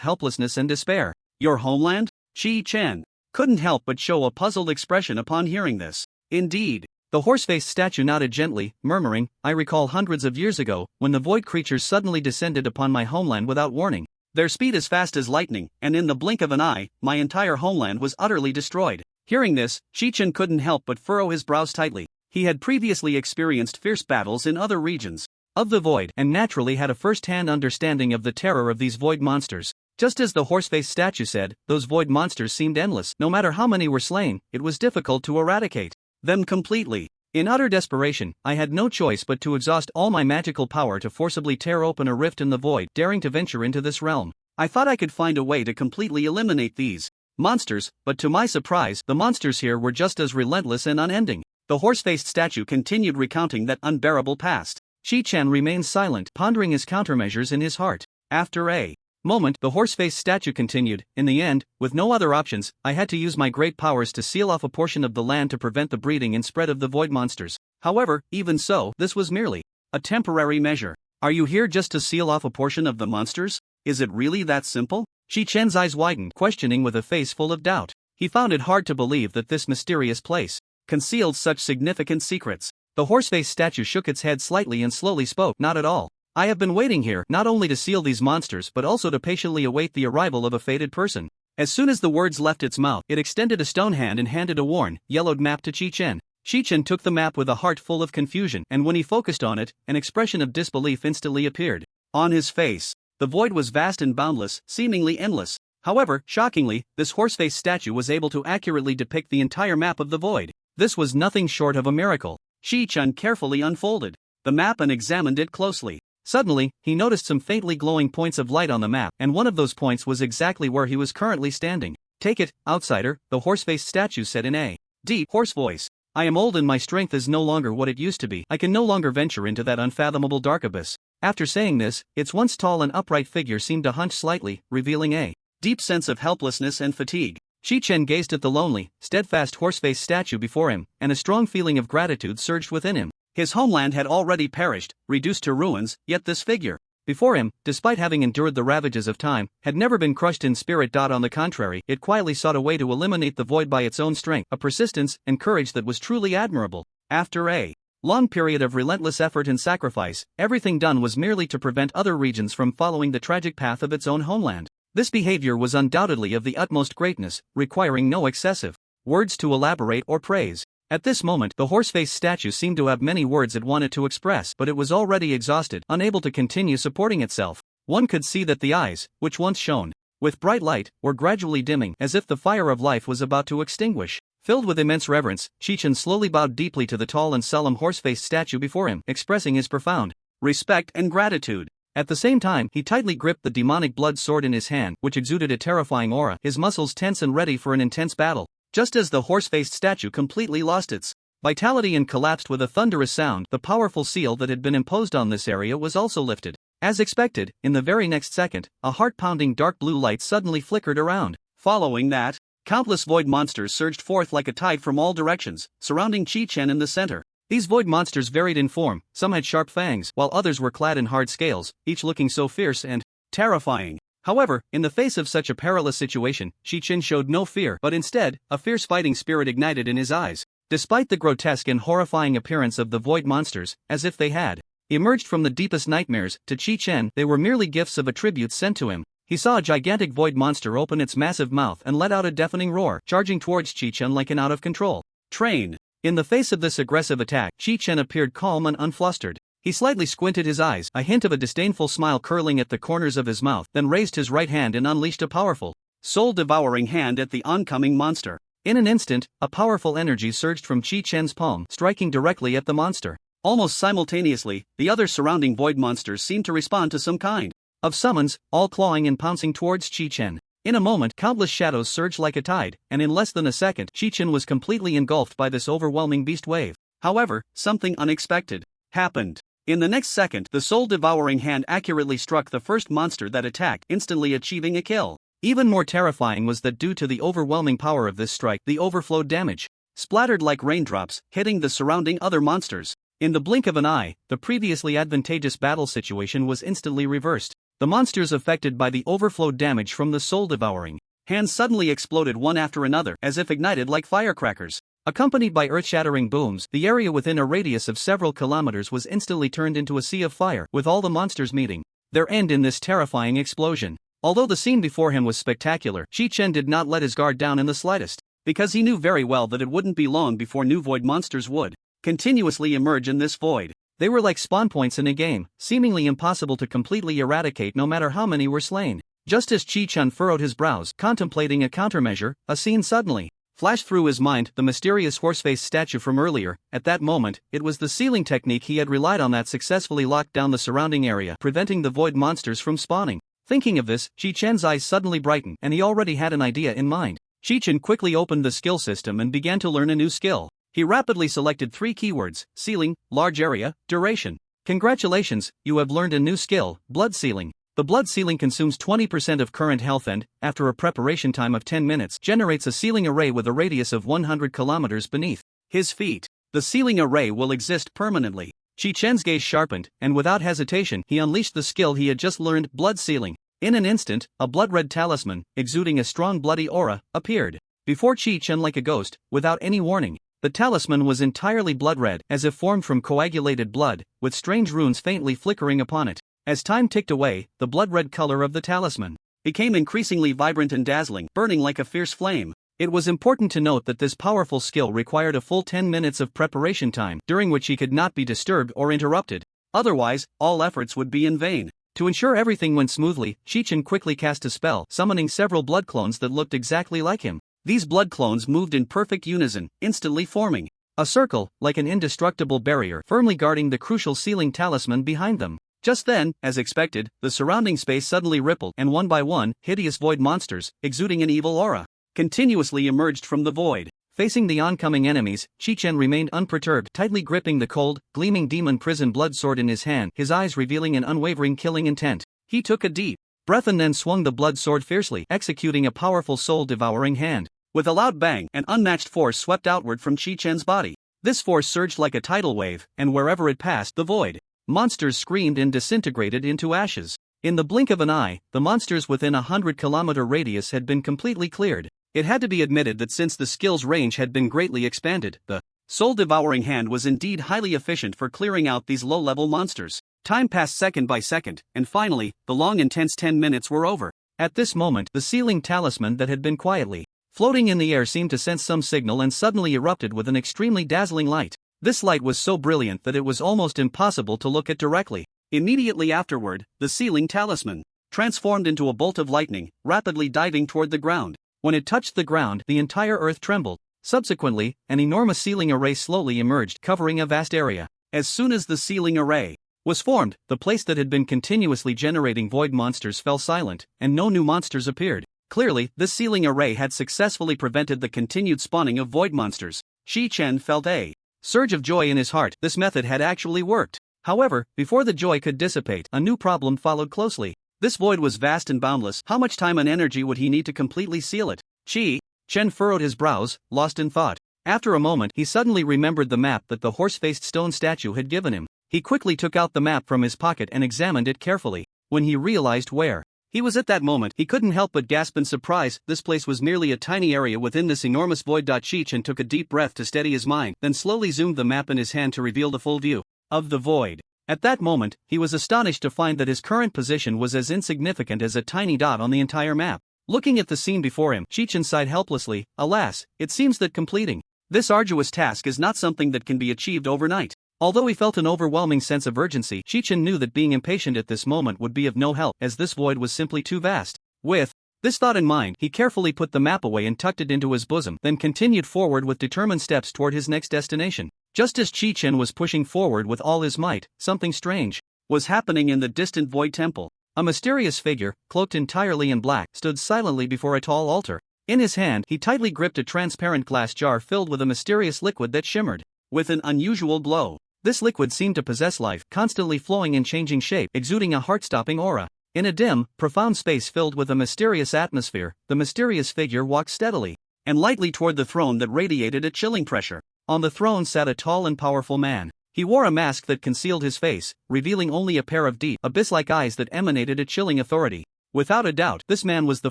helplessness and despair. Your homeland? Chi-Chen couldn't help but show a puzzled expression upon hearing this. Indeed. The horse-faced statue nodded gently, murmuring, I recall hundreds of years ago, when the void creatures suddenly descended upon my homeland without warning. Their speed as fast as lightning, and in the blink of an eye, my entire homeland was utterly destroyed. Hearing this, Chi-Chen couldn't help but furrow his brows tightly. He had previously experienced fierce battles in other regions of the void, and naturally had a first-hand understanding of the terror of these void monsters. Just as the horse-faced statue said, those void monsters seemed endless. No matter how many were slain, it was difficult to eradicate them completely. In utter desperation, I had no choice but to exhaust all my magical power to forcibly tear open a rift in the void, daring to venture into this realm. I thought I could find a way to completely eliminate these monsters, but to my surprise, the monsters here were just as relentless and unending. The horse-faced statue continued recounting that unbearable past. Chi-Chen remained silent, pondering his countermeasures in his heart. After a moment, the horse-faced statue continued, in the end, with no other options, I had to use my great powers to seal off a portion of the land to prevent the breeding and spread of the void monsters. However, even so, this was merely a temporary measure. Are you here just to seal off a portion of the monsters? Is it really that simple? Chi-Chen's eyes widened, questioning with a face full of doubt. He found it hard to believe that this mysterious place concealed such significant secrets. The horse-faced statue shook its head slightly and slowly spoke, not at all. I have been waiting here, not only to seal these monsters but also to patiently await the arrival of a fated person. As soon as the words left its mouth, it extended a stone hand and handed a worn, yellowed map to Chi-Chen. Chi-Chen took the map with a heart full of confusion, and when he focused on it, an expression of disbelief instantly appeared on his face. The void was vast and boundless, seemingly endless. However, shockingly, this horse-faced statue was able to accurately depict the entire map of the void. This was nothing short of a miracle. Chi-Chen carefully unfolded the map and examined it closely. Suddenly, he noticed some faintly glowing points of light on the map, and one of those points was exactly where he was currently standing. Take it, outsider, the horse-faced statue said in a deep, hoarse voice. I am old and my strength is no longer what it used to be. I can no longer venture into that unfathomable dark abyss. After saying this, its once tall and upright figure seemed to hunch slightly, revealing a deep sense of helplessness and fatigue. Chi-Chen gazed at the lonely, steadfast horse-faced statue before him, and a strong feeling of gratitude surged within him. His homeland had already perished, reduced to ruins, yet this figure before him, despite having endured the ravages of time, had never been crushed in spirit. On the contrary, it quietly sought a way to eliminate the void by its own strength, a persistence and courage that was truly admirable. After a long period of relentless effort and sacrifice, everything done was merely to prevent other regions from following the tragic path of its own homeland. This behavior was undoubtedly of the utmost greatness, requiring no excessive words to elaborate or praise. At this moment, the horse-faced statue seemed to have many words it wanted to express, but it was already exhausted, unable to continue supporting itself. One could see that the eyes, which once shone with bright light, were gradually dimming, as if the fire of life was about to extinguish. Filled with immense reverence, Chi-Chen slowly bowed deeply to the tall and solemn horse-faced statue before him, expressing his profound respect and gratitude. At the same time, he tightly gripped the demonic blood sword in his hand, which exuded a terrifying aura, his muscles tense and ready for an intense battle. Just as the horse-faced statue completely lost its vitality and collapsed with a thunderous sound, the powerful seal that had been imposed on this area was also lifted. As expected, in the very next second, a heart-pounding dark blue light suddenly flickered around. Following that, countless void monsters surged forth like a tide from all directions, surrounding Chi-Chen in the center. These void monsters varied in form, some had sharp fangs, while others were clad in hard scales, each looking so fierce and terrifying. However, in the face of such a perilous situation, Shi-Chin showed no fear, but instead, a fierce fighting spirit ignited in his eyes. Despite the grotesque and horrifying appearance of the void monsters, as if they had emerged from the deepest nightmares, to Chi-Chen they were merely gifts of attributes sent to him. He saw a gigantic void monster open its massive mouth and let out a deafening roar, charging towards Chi-Chen like an out-of-control train. In the face of this aggressive attack, Chi-Chen appeared calm and unflustered. He slightly squinted his eyes, a hint of a disdainful smile curling at the corners of his mouth, then raised his right hand and unleashed a powerful, soul-devouring hand at the oncoming monster. In an instant, a powerful energy surged from Chi-Chen's palm, striking directly at the monster. Almost simultaneously, the other surrounding void monsters seemed to respond to some kind of summons, all clawing and pouncing towards Chi-Chen. In a moment, countless shadows surged like a tide, and in less than a second, Chi-Chen was completely engulfed by this overwhelming beast wave. However, something unexpected happened. In the next second, the soul-devouring hand accurately struck the first monster that attacked, instantly achieving a kill. Even more terrifying was that due to the overwhelming power of this strike, the overflowed damage splattered like raindrops, hitting the surrounding other monsters. In the blink of an eye, the previously advantageous battle situation was instantly reversed. The monsters affected by the overflowed damage from the soul-devouring hands suddenly exploded one after another, as if ignited like firecrackers. Accompanied by earth-shattering booms, the area within a radius of several kilometers was instantly turned into a sea of fire, with all the monsters meeting their end in this terrifying explosion. Although the scene before him was spectacular, Chi-Chen did not let his guard down in the slightest, because he knew very well that it wouldn't be long before new void monsters would continuously emerge in this void. They were like spawn points in a game, seemingly impossible to completely eradicate no matter how many were slain. Just as Chi-Chen furrowed his brows, contemplating a countermeasure, a scene suddenly flashed through his mind, the mysterious horseface statue from earlier. At that moment, it was the sealing technique he had relied on that successfully locked down the surrounding area, preventing the void monsters from spawning. Thinking of this, Chi-Chen's eyes suddenly brightened, and he already had an idea in mind. Chi-Chen quickly opened the skill system and began to learn a new skill. He rapidly selected 3 keywords: sealing, large area, duration. Congratulations, you have learned a new skill, blood sealing. The blood sealing consumes 20% of current health and, after a preparation time of 10 minutes, generates a sealing array with a radius of 100 kilometers beneath his feet. The sealing array will exist permanently. Chi-Chen's gaze sharpened, and without hesitation, he unleashed the skill he had just learned, blood sealing. In an instant, a blood-red talisman, exuding a strong bloody aura, appeared before Chi-Chen like a ghost, without any warning. The talisman was entirely blood-red, as if formed from coagulated blood, with strange runes faintly flickering upon it. As time ticked away, the blood-red color of the talisman became increasingly vibrant and dazzling, burning like a fierce flame. It was important to note that this powerful skill required a full 10 minutes of preparation time, during which he could not be disturbed or interrupted. Otherwise, all efforts would be in vain. To ensure everything went smoothly, Chi-Chen quickly cast a spell, summoning several blood clones that looked exactly like him. These blood clones moved in perfect unison, instantly forming a circle, like an indestructible barrier, firmly guarding the crucial sealing talisman behind them. Just then, as expected, the surrounding space suddenly rippled, and one by one, hideous void monsters, exuding an evil aura, continuously emerged from the void. Facing the oncoming enemies, Chi-Chen remained unperturbed, tightly gripping the cold, gleaming demon prison blood sword in his hand, his eyes revealing an unwavering killing intent. He took a deep breath and then swung the blood sword fiercely, executing a powerful soul-devouring hand. With a loud bang, an unmatched force swept outward from Chi-Chen's body. This force surged like a tidal wave, and wherever it passed, the void monsters screamed and disintegrated into ashes. In the blink of an eye, the monsters within a 100-kilometer radius had been completely cleared. It had to be admitted that since the skill's range had been greatly expanded, the soul-devouring hand was indeed highly efficient for clearing out these low-level monsters. Time passed second by second, and finally, the long intense 10 minutes were over. At this moment, the sealing talisman that had been quietly floating in the air seemed to sense some signal and suddenly erupted with an extremely dazzling light. This light was so brilliant that it was almost impossible to look at directly. Immediately afterward, the sealing talisman transformed into a bolt of lightning, rapidly diving toward the ground. When it touched the ground, the entire earth trembled. Subsequently, an enormous sealing array slowly emerged, covering a vast area. As soon as the sealing array was formed, the place that had been continuously generating void monsters fell silent, and no new monsters appeared. Clearly, this sealing array had successfully prevented the continued spawning of void monsters. Chi-Chen felt a surge of joy in his heart. This method had actually worked. However, before the joy could dissipate, a new problem followed closely. This void was vast and boundless. How much time and energy would he need to completely seal it? Chi-Chen furrowed his brows, lost in thought. After a moment, he suddenly remembered the map that the horse-faced stone statue had given him. He quickly took out the map from his pocket and examined it carefully. When he realized where he was at that moment, he couldn't help but gasp in surprise. This place was merely a tiny area within this enormous void. Cheech took a deep breath to steady his mind, then slowly zoomed the map in his hand to reveal the full view of the void. At that moment, he was astonished to find that his current position was as insignificant as a tiny dot on the entire map. Looking at the scene before him, Cheech sighed helplessly. Alas, it seems that completing this arduous task is not something that can be achieved overnight. Although he felt an overwhelming sense of urgency, Cheech knew that being impatient at this moment would be of no help, as this void was simply too vast. With this thought in mind, he carefully put the map away and tucked it into his bosom, then continued forward with determined steps toward his next destination. Just as Cheech was pushing forward with all his might, something strange was happening in the distant void temple. A mysterious figure, cloaked entirely in black, stood silently before a tall altar. In his hand, he tightly gripped a transparent glass jar filled with a mysterious liquid that shimmered with an unusual glow. This liquid seemed to possess life, constantly flowing and changing shape, exuding a heart-stopping aura. In a dim, profound space filled with a mysterious atmosphere, the mysterious figure walked steadily and lightly toward the throne that radiated a chilling pressure. On the throne sat a tall and powerful man. He wore a mask that concealed his face, revealing only a pair of deep, abyss-like eyes that emanated a chilling authority. Without a doubt, this man was the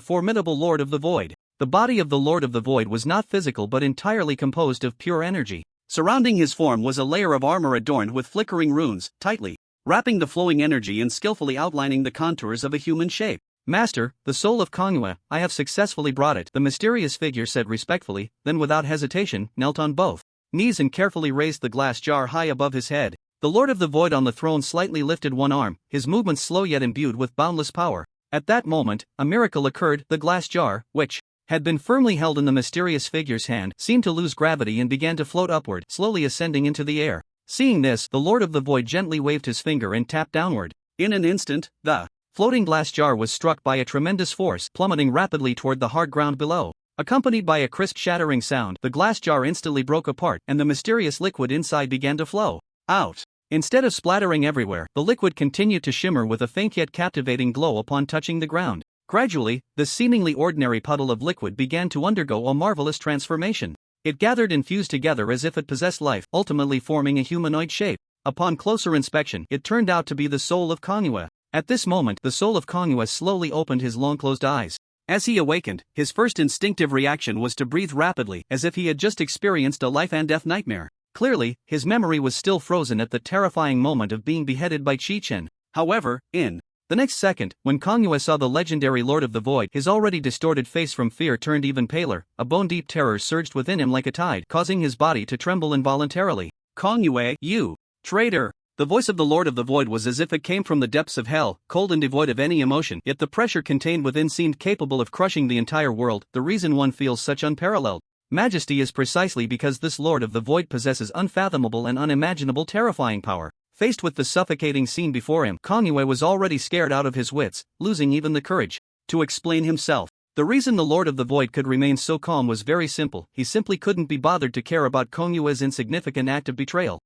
formidable Lord of the Void. The body of the Lord of the Void was not physical but entirely composed of pure energy. Surrounding his form was a layer of armor adorned with flickering runes, tightly wrapping the flowing energy and skillfully outlining the contours of a human shape. Master, the soul of Manhwa, I have successfully brought it, the mysterious figure said respectfully, then without hesitation, knelt on both knees and carefully raised the glass jar high above his head. The Lord of the Void on the throne slightly lifted one arm, his movements slow yet imbued with boundless power. At that moment, a miracle occurred. The glass jar, which had been firmly held in the mysterious figure's hand, seemed to lose gravity and began to float upward, slowly ascending into the air. Seeing this, the Lord of the Void gently waved his finger and tapped downward. In an instant, the floating glass jar was struck by a tremendous force, plummeting rapidly toward the hard ground below. Accompanied by a crisp shattering sound, the glass jar instantly broke apart, and the mysterious liquid inside began to flow out. Instead of splattering everywhere, the liquid continued to shimmer with a faint yet captivating glow upon touching the ground. Gradually, this seemingly ordinary puddle of liquid began to undergo a marvelous transformation. It gathered and fused together as if it possessed life, ultimately forming a humanoid shape. Upon closer inspection, it turned out to be the soul of Manhwa. At this moment, the soul of Manhwa slowly opened his long-closed eyes. As he awakened, his first instinctive reaction was to breathe rapidly, as if he had just experienced a life-and-death nightmare. Clearly, his memory was still frozen at the terrifying moment of being beheaded by Cheech. However, in the next second, when Manhwa saw the legendary Lord of the Void, his already distorted face from fear turned even paler. A bone-deep terror surged within him like a tide, causing his body to tremble involuntarily. Manhwa, you traitor! The voice of the Lord of the Void was as if it came from the depths of hell, cold and devoid of any emotion, yet the pressure contained within seemed capable of crushing the entire world. The reason one feels such unparalleled majesty is precisely because this Lord of the Void possesses unfathomable and unimaginable terrifying power. Faced with the suffocating scene before him, Manhwa was already scared out of his wits, losing even the courage to explain himself. The reason the Lord of the Void could remain so calm was very simple. He simply couldn't be bothered to care about Manhwa's insignificant act of betrayal.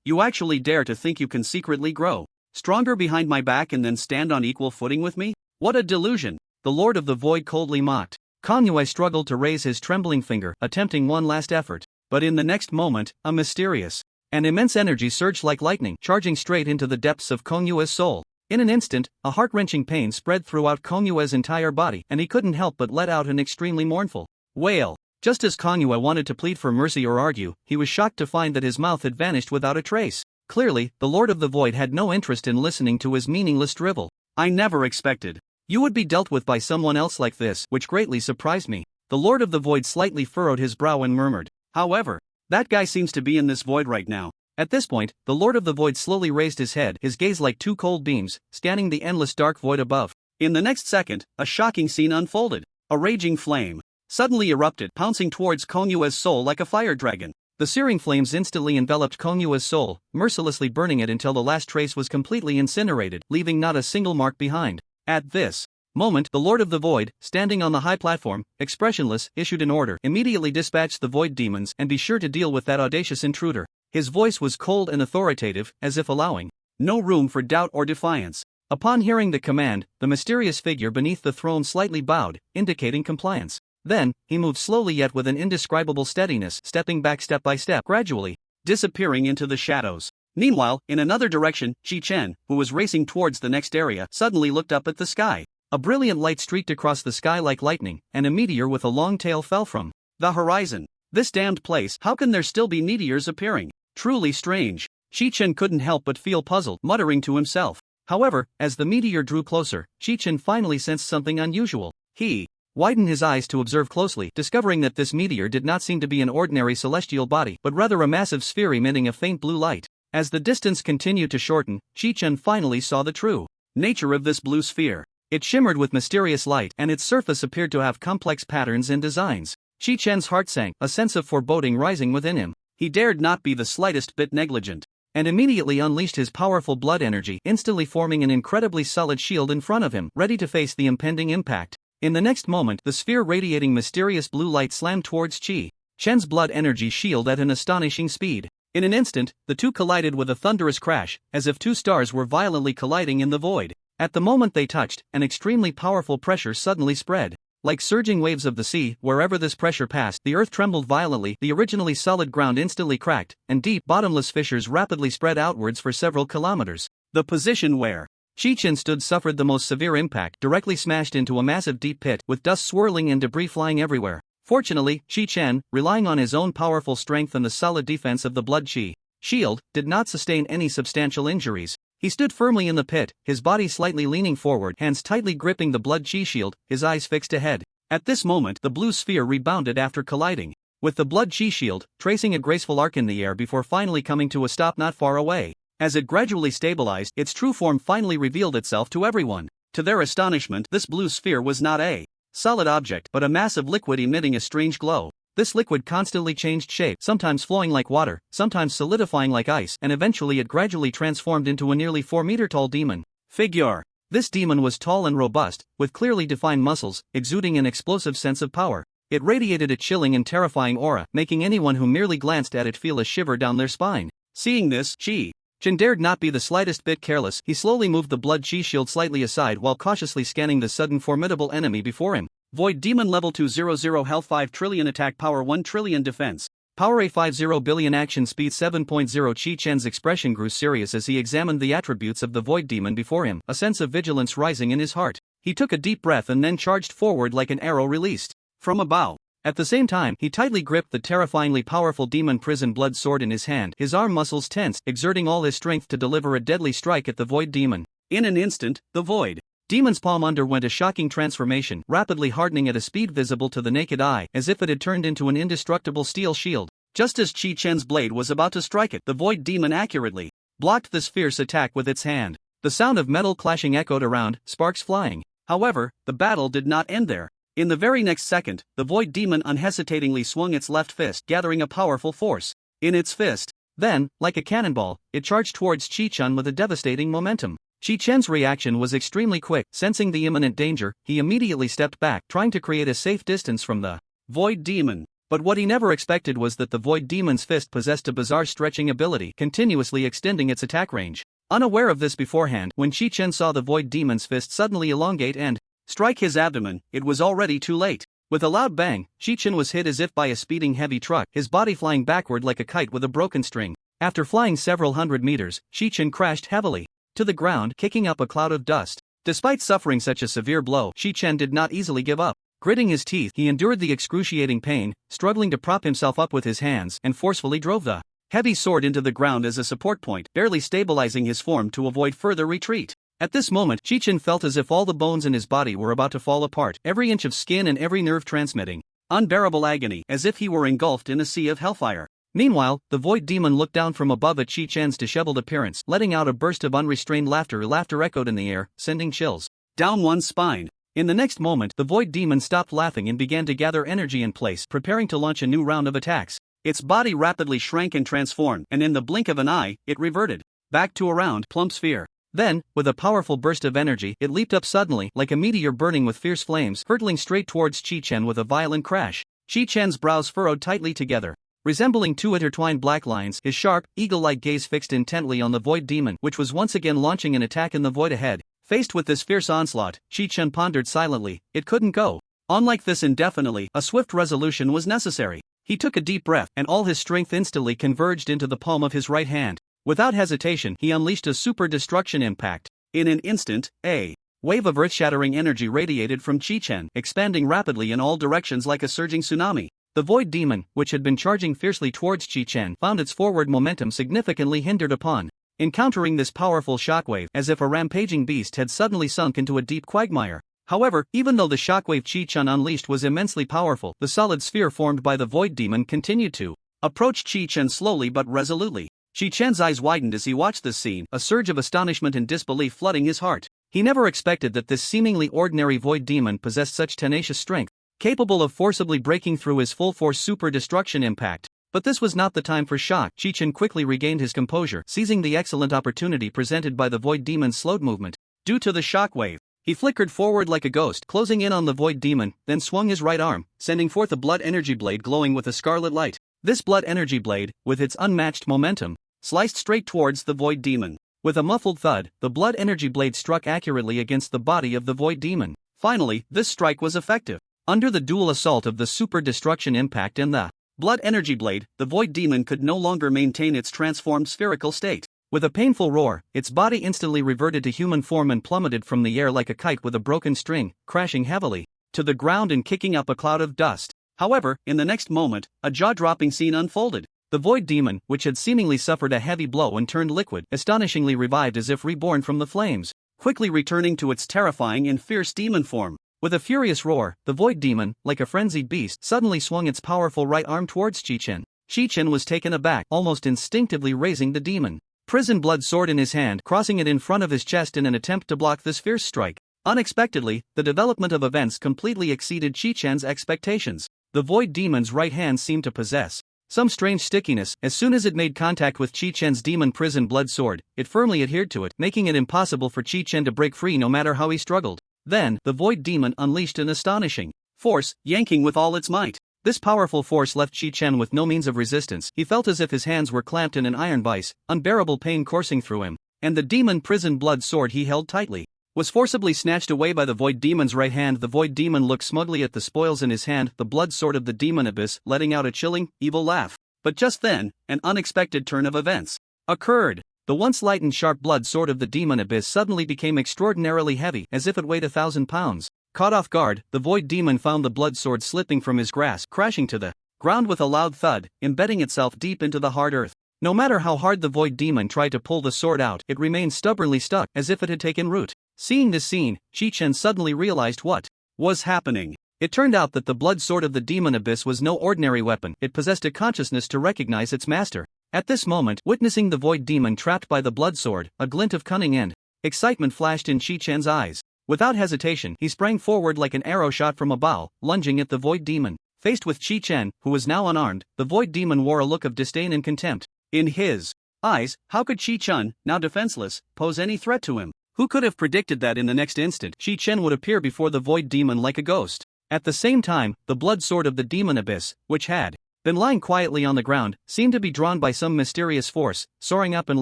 You actually dare to think you can secretly grow stronger behind my back and then stand on equal footing with me? What a delusion! The Lord of the Void coldly mocked. Manhwa struggled to raise his trembling finger, attempting one last effort. But in the next moment, a mysterious and immense energy surged like lightning, charging straight into the depths of Manhwa's soul. In an instant, a heart-wrenching pain spread throughout Manhwa's entire body, and he couldn't help but let out an extremely mournful wail. Just as Manhwa wanted to plead for mercy or argue, he was shocked to find that his mouth had vanished without a trace. Clearly, the Lord of the Void had no interest in listening to his meaningless drivel. I never expected you would be dealt with by someone else like this, which greatly surprised me. The Lord of the Void slightly furrowed his brow and murmured, however, that guy seems to be in this void right now. At this point, the Lord of the Void slowly raised his head, his gaze like two cold beams, scanning the endless dark void above. In the next second, a shocking scene unfolded. A raging flame suddenly erupted, pouncing towards Manhwa's soul like a fire dragon. The searing flames instantly enveloped Manhwa's soul, mercilessly burning it until the last trace was completely incinerated, leaving not a single mark behind. At this moment, the Lord of the Void, standing on the high platform, expressionless, issued an order: immediately dispatch the void demons and be sure to deal with that audacious intruder. His voice was cold and authoritative, as if allowing no room for doubt or defiance. Upon hearing the command, the mysterious figure beneath the throne slightly bowed, indicating compliance. Then, he moved slowly yet with an indescribable steadiness, stepping back step by step, gradually disappearing into the shadows. Meanwhile, in another direction, Chi-Chen, who was racing towards the next area, suddenly looked up at the sky. A brilliant light streaked across the sky like lightning, and a meteor with a long tail fell from the horizon. This damned place, how can there still be meteors appearing? Truly strange. Chi-Chen couldn't help but feel puzzled, muttering to himself. However, as the meteor drew closer, Chi-Chen finally sensed something unusual. He widened his eyes to observe closely, discovering that this meteor did not seem to be an ordinary celestial body, but rather a massive sphere emitting a faint blue light. As the distance continued to shorten, Chi-Chen finally saw the true nature of this blue sphere. It shimmered with mysterious light, and its surface appeared to have complex patterns and designs. Chi-Chen's heart sank, a sense of foreboding rising within him. He dared not be the slightest bit negligent, and immediately unleashed his powerful blood energy, instantly forming an incredibly solid shield in front of him, ready to face the impending impact. In the next moment, the sphere radiating mysterious blue light slammed towards Chi-Chen's blood energy shield at an astonishing speed. In an instant, the two collided with a thunderous crash, as if two stars were violently colliding in the void. At the moment they touched, an extremely powerful pressure suddenly spread. Like surging waves of the sea, wherever this pressure passed, the earth trembled violently, the originally solid ground instantly cracked, and deep, bottomless fissures rapidly spread outwards for several kilometers. The position where Chi-Chen stood suffered the most severe impact, directly smashed into a massive deep pit, with dust swirling and debris flying everywhere. Fortunately, Chi-Chen, relying on his own powerful strength and the solid defense of the blood chi shield, did not sustain any substantial injuries. He stood firmly in the pit, his body slightly leaning forward, hands tightly gripping the blood chi shield, his eyes fixed ahead. At this moment, the blue sphere rebounded after colliding with the blood chi shield, tracing a graceful arc in the air before finally coming to a stop not far away. As it gradually stabilized, its true form finally revealed itself to everyone. To their astonishment, this blue sphere was not a solid object, but a massive liquid emitting a strange glow. This liquid constantly changed shape, sometimes flowing like water, sometimes solidifying like ice, and eventually it gradually transformed into a nearly 4-meter-tall demon figure. This demon was tall and robust, with clearly defined muscles, exuding an explosive sense of power. It radiated a chilling and terrifying aura, making anyone who merely glanced at it feel a shiver down their spine. Seeing this, Chi-Chen dared not be the slightest bit careless. He slowly moved the blood chi shield slightly aside while cautiously scanning the sudden formidable enemy before him. Void Demon Level 200 Health 5 trillion Attack Power 1 trillion Defense Power A50 billion Action Speed 7.0. Chi-Chen's expression grew serious as he examined the attributes of the Void Demon before him, a sense of vigilance rising in his heart. He took a deep breath and then charged forward like an arrow released from a bow. At the same time, he tightly gripped the terrifyingly powerful demon prison blood sword in his hand, his arm muscles tensed, exerting all his strength to deliver a deadly strike at the Void Demon. In an instant, the Void Demon's palm underwent a shocking transformation, rapidly hardening at a speed visible to the naked eye, as if it had turned into an indestructible steel shield. Just as Chi-Chen's blade was about to strike it, the Void Demon accurately blocked this fierce attack with its hand. The sound of metal clashing echoed around, sparks flying. However, the battle did not end there. In the very next second, the Void Demon unhesitatingly swung its left fist, gathering a powerful force in its fist. Then, like a cannonball, it charged towards Chi-Chen with a devastating momentum. Chi-Chen's reaction was extremely quick. Sensing the imminent danger, he immediately stepped back, trying to create a safe distance from the Void Demon. But what he never expected was that the Void Demon's fist possessed a bizarre stretching ability, continuously extending its attack range. Unaware of this beforehand, when Chi-Chen saw the Void Demon's fist suddenly elongate and strike his abdomen, it was already too late. With a loud bang, Chi-Chen was hit as if by a speeding heavy truck, his body flying backward like a kite with a broken string. After flying several hundred meters, Chi-Chen crashed heavily to the ground, kicking up a cloud of dust. Despite suffering such a severe blow, Chi-Chen did not easily give up. Gritting his teeth, he endured the excruciating pain, struggling to prop himself up with his hands, and forcefully drove the heavy sword into the ground as a support point, barely stabilizing his form to avoid further retreat. At this moment, Chi-Chen felt as if all the bones in his body were about to fall apart, every inch of skin and every nerve transmitting unbearable agony, as if he were engulfed in a sea of hellfire. Meanwhile, the Void Demon looked down from above at Chi-Chen's disheveled appearance, letting out a burst of unrestrained laughter. Laughter echoed in the air, sending chills down one's spine. In the next moment, the Void Demon stopped laughing and began to gather energy in place, preparing to launch a new round of attacks. Its body rapidly shrank and transformed, and in the blink of an eye, it reverted back to a round, plump sphere. Then, with a powerful burst of energy, it leaped up suddenly, like a meteor burning with fierce flames, hurtling straight towards Chi-Chen with a violent crash. Chi-Chen's brows furrowed tightly together, resembling two intertwined black lines, his sharp, eagle-like gaze fixed intently on the Void Demon, which was once again launching an attack in the void ahead. Faced with this fierce onslaught, Chi-Chen pondered silently. It couldn't go Unlike this indefinitely, a swift resolution was necessary. He took a deep breath, and all his strength instantly converged into the palm of his right hand. Without hesitation, he unleashed a super destruction impact. In an instant, a wave of earth-shattering energy radiated from Chi-Chen, expanding rapidly in all directions like a surging tsunami. The Void Demon, which had been charging fiercely towards Chi-Chen, found its forward momentum significantly hindered upon. Encountering this powerful shockwave, as if a rampaging beast had suddenly sunk into a deep quagmire. However, even though the shockwave Chi-Chen unleashed was immensely powerful, the solid sphere formed by the Void Demon continued to approach Chi-Chen slowly but resolutely. Chi-Chen's eyes widened as he watched this scene, a surge of astonishment and disbelief flooding his heart. He never expected that this seemingly ordinary Void Demon possessed such tenacious strength, capable of forcibly breaking through his full-force super destruction impact. But this was not the time for shock. Chi-Chen quickly regained his composure, seizing the excellent opportunity presented by the Void Demon's slowed movement. Due to the shockwave, he flickered forward like a ghost, closing in on the Void Demon, then swung his right arm, sending forth a blood energy blade glowing with a scarlet light. This blood energy blade, with its unmatched momentum, sliced straight towards the Void Demon. With a muffled thud, the blood energy blade struck accurately against the body of the Void Demon. Finally, this strike was effective. Under the dual assault of the super destruction impact and the blood energy blade, the Void Demon could no longer maintain its transformed spherical state. With a painful roar, its body instantly reverted to human form and plummeted from the air like a kite with a broken string, crashing heavily to the ground and kicking up a cloud of dust. However, in the next moment, a jaw-dropping scene unfolded. The Void Demon, which had seemingly suffered a heavy blow and turned liquid, astonishingly revived as if reborn from the flames, quickly returning to its terrifying and fierce demon form. With a furious roar, the Void Demon, like a frenzied beast, suddenly swung its powerful right arm towards Chi-Chen. Chi-Chen was taken aback, almost instinctively raising the demon prison blood sword in his hand, crossing it in front of his chest in an attempt to block this fierce strike. Unexpectedly, the development of events completely exceeded Chi-Chen's expectations. The Void Demon's right hand seemed to possess some strange stickiness. As soon as it made contact with Chi-Chen's demon prison blood sword, it firmly adhered to it, making it impossible for Chi-Chen to break free no matter how he struggled. Then, the Void Demon unleashed an astonishing force, yanking with all its might. This powerful force left Chi-Chen with no means of resistance. He felt as if his hands were clamped in an iron vise, unbearable pain coursing through him, and the demon prison blood sword he held tightly was forcibly snatched away by the Void Demon's right hand. The Void Demon looked smugly at the spoils in his hand, the blood sword of the demon abyss, letting out a chilling, evil laugh. But just then, an unexpected turn of events occurred. The once light and sharp blood sword of the demon abyss suddenly became extraordinarily heavy, as if it weighed 1,000 pounds. Caught off guard, the Void Demon found the blood sword slipping from his grasp, crashing to the ground with a loud thud, embedding itself deep into the hard earth. No matter how hard the Void Demon tried to pull the sword out, it remained stubbornly stuck, as if it had taken root. Seeing this scene, Chi-Chen suddenly realized what was happening. It turned out that the blood sword of the demon abyss was no ordinary weapon. It possessed a consciousness to recognize its master. At this moment, witnessing the Void Demon trapped by the blood sword, a glint of cunning and excitement flashed in Chi-Chen's eyes. Without hesitation, he sprang forward like an arrow shot from a bow, lunging at the Void Demon. Faced with Chi-Chen, who was now unarmed, the Void Demon wore a look of disdain and contempt. In his eyes, how could Chi-Chen, now defenseless, pose any threat to him? Who could have predicted that in the next instant, Chi-Chen would appear before the Void Demon like a ghost? At the same time, the blood sword of the demon abyss, which had been lying quietly on the ground, seemed to be drawn by some mysterious force, soaring up and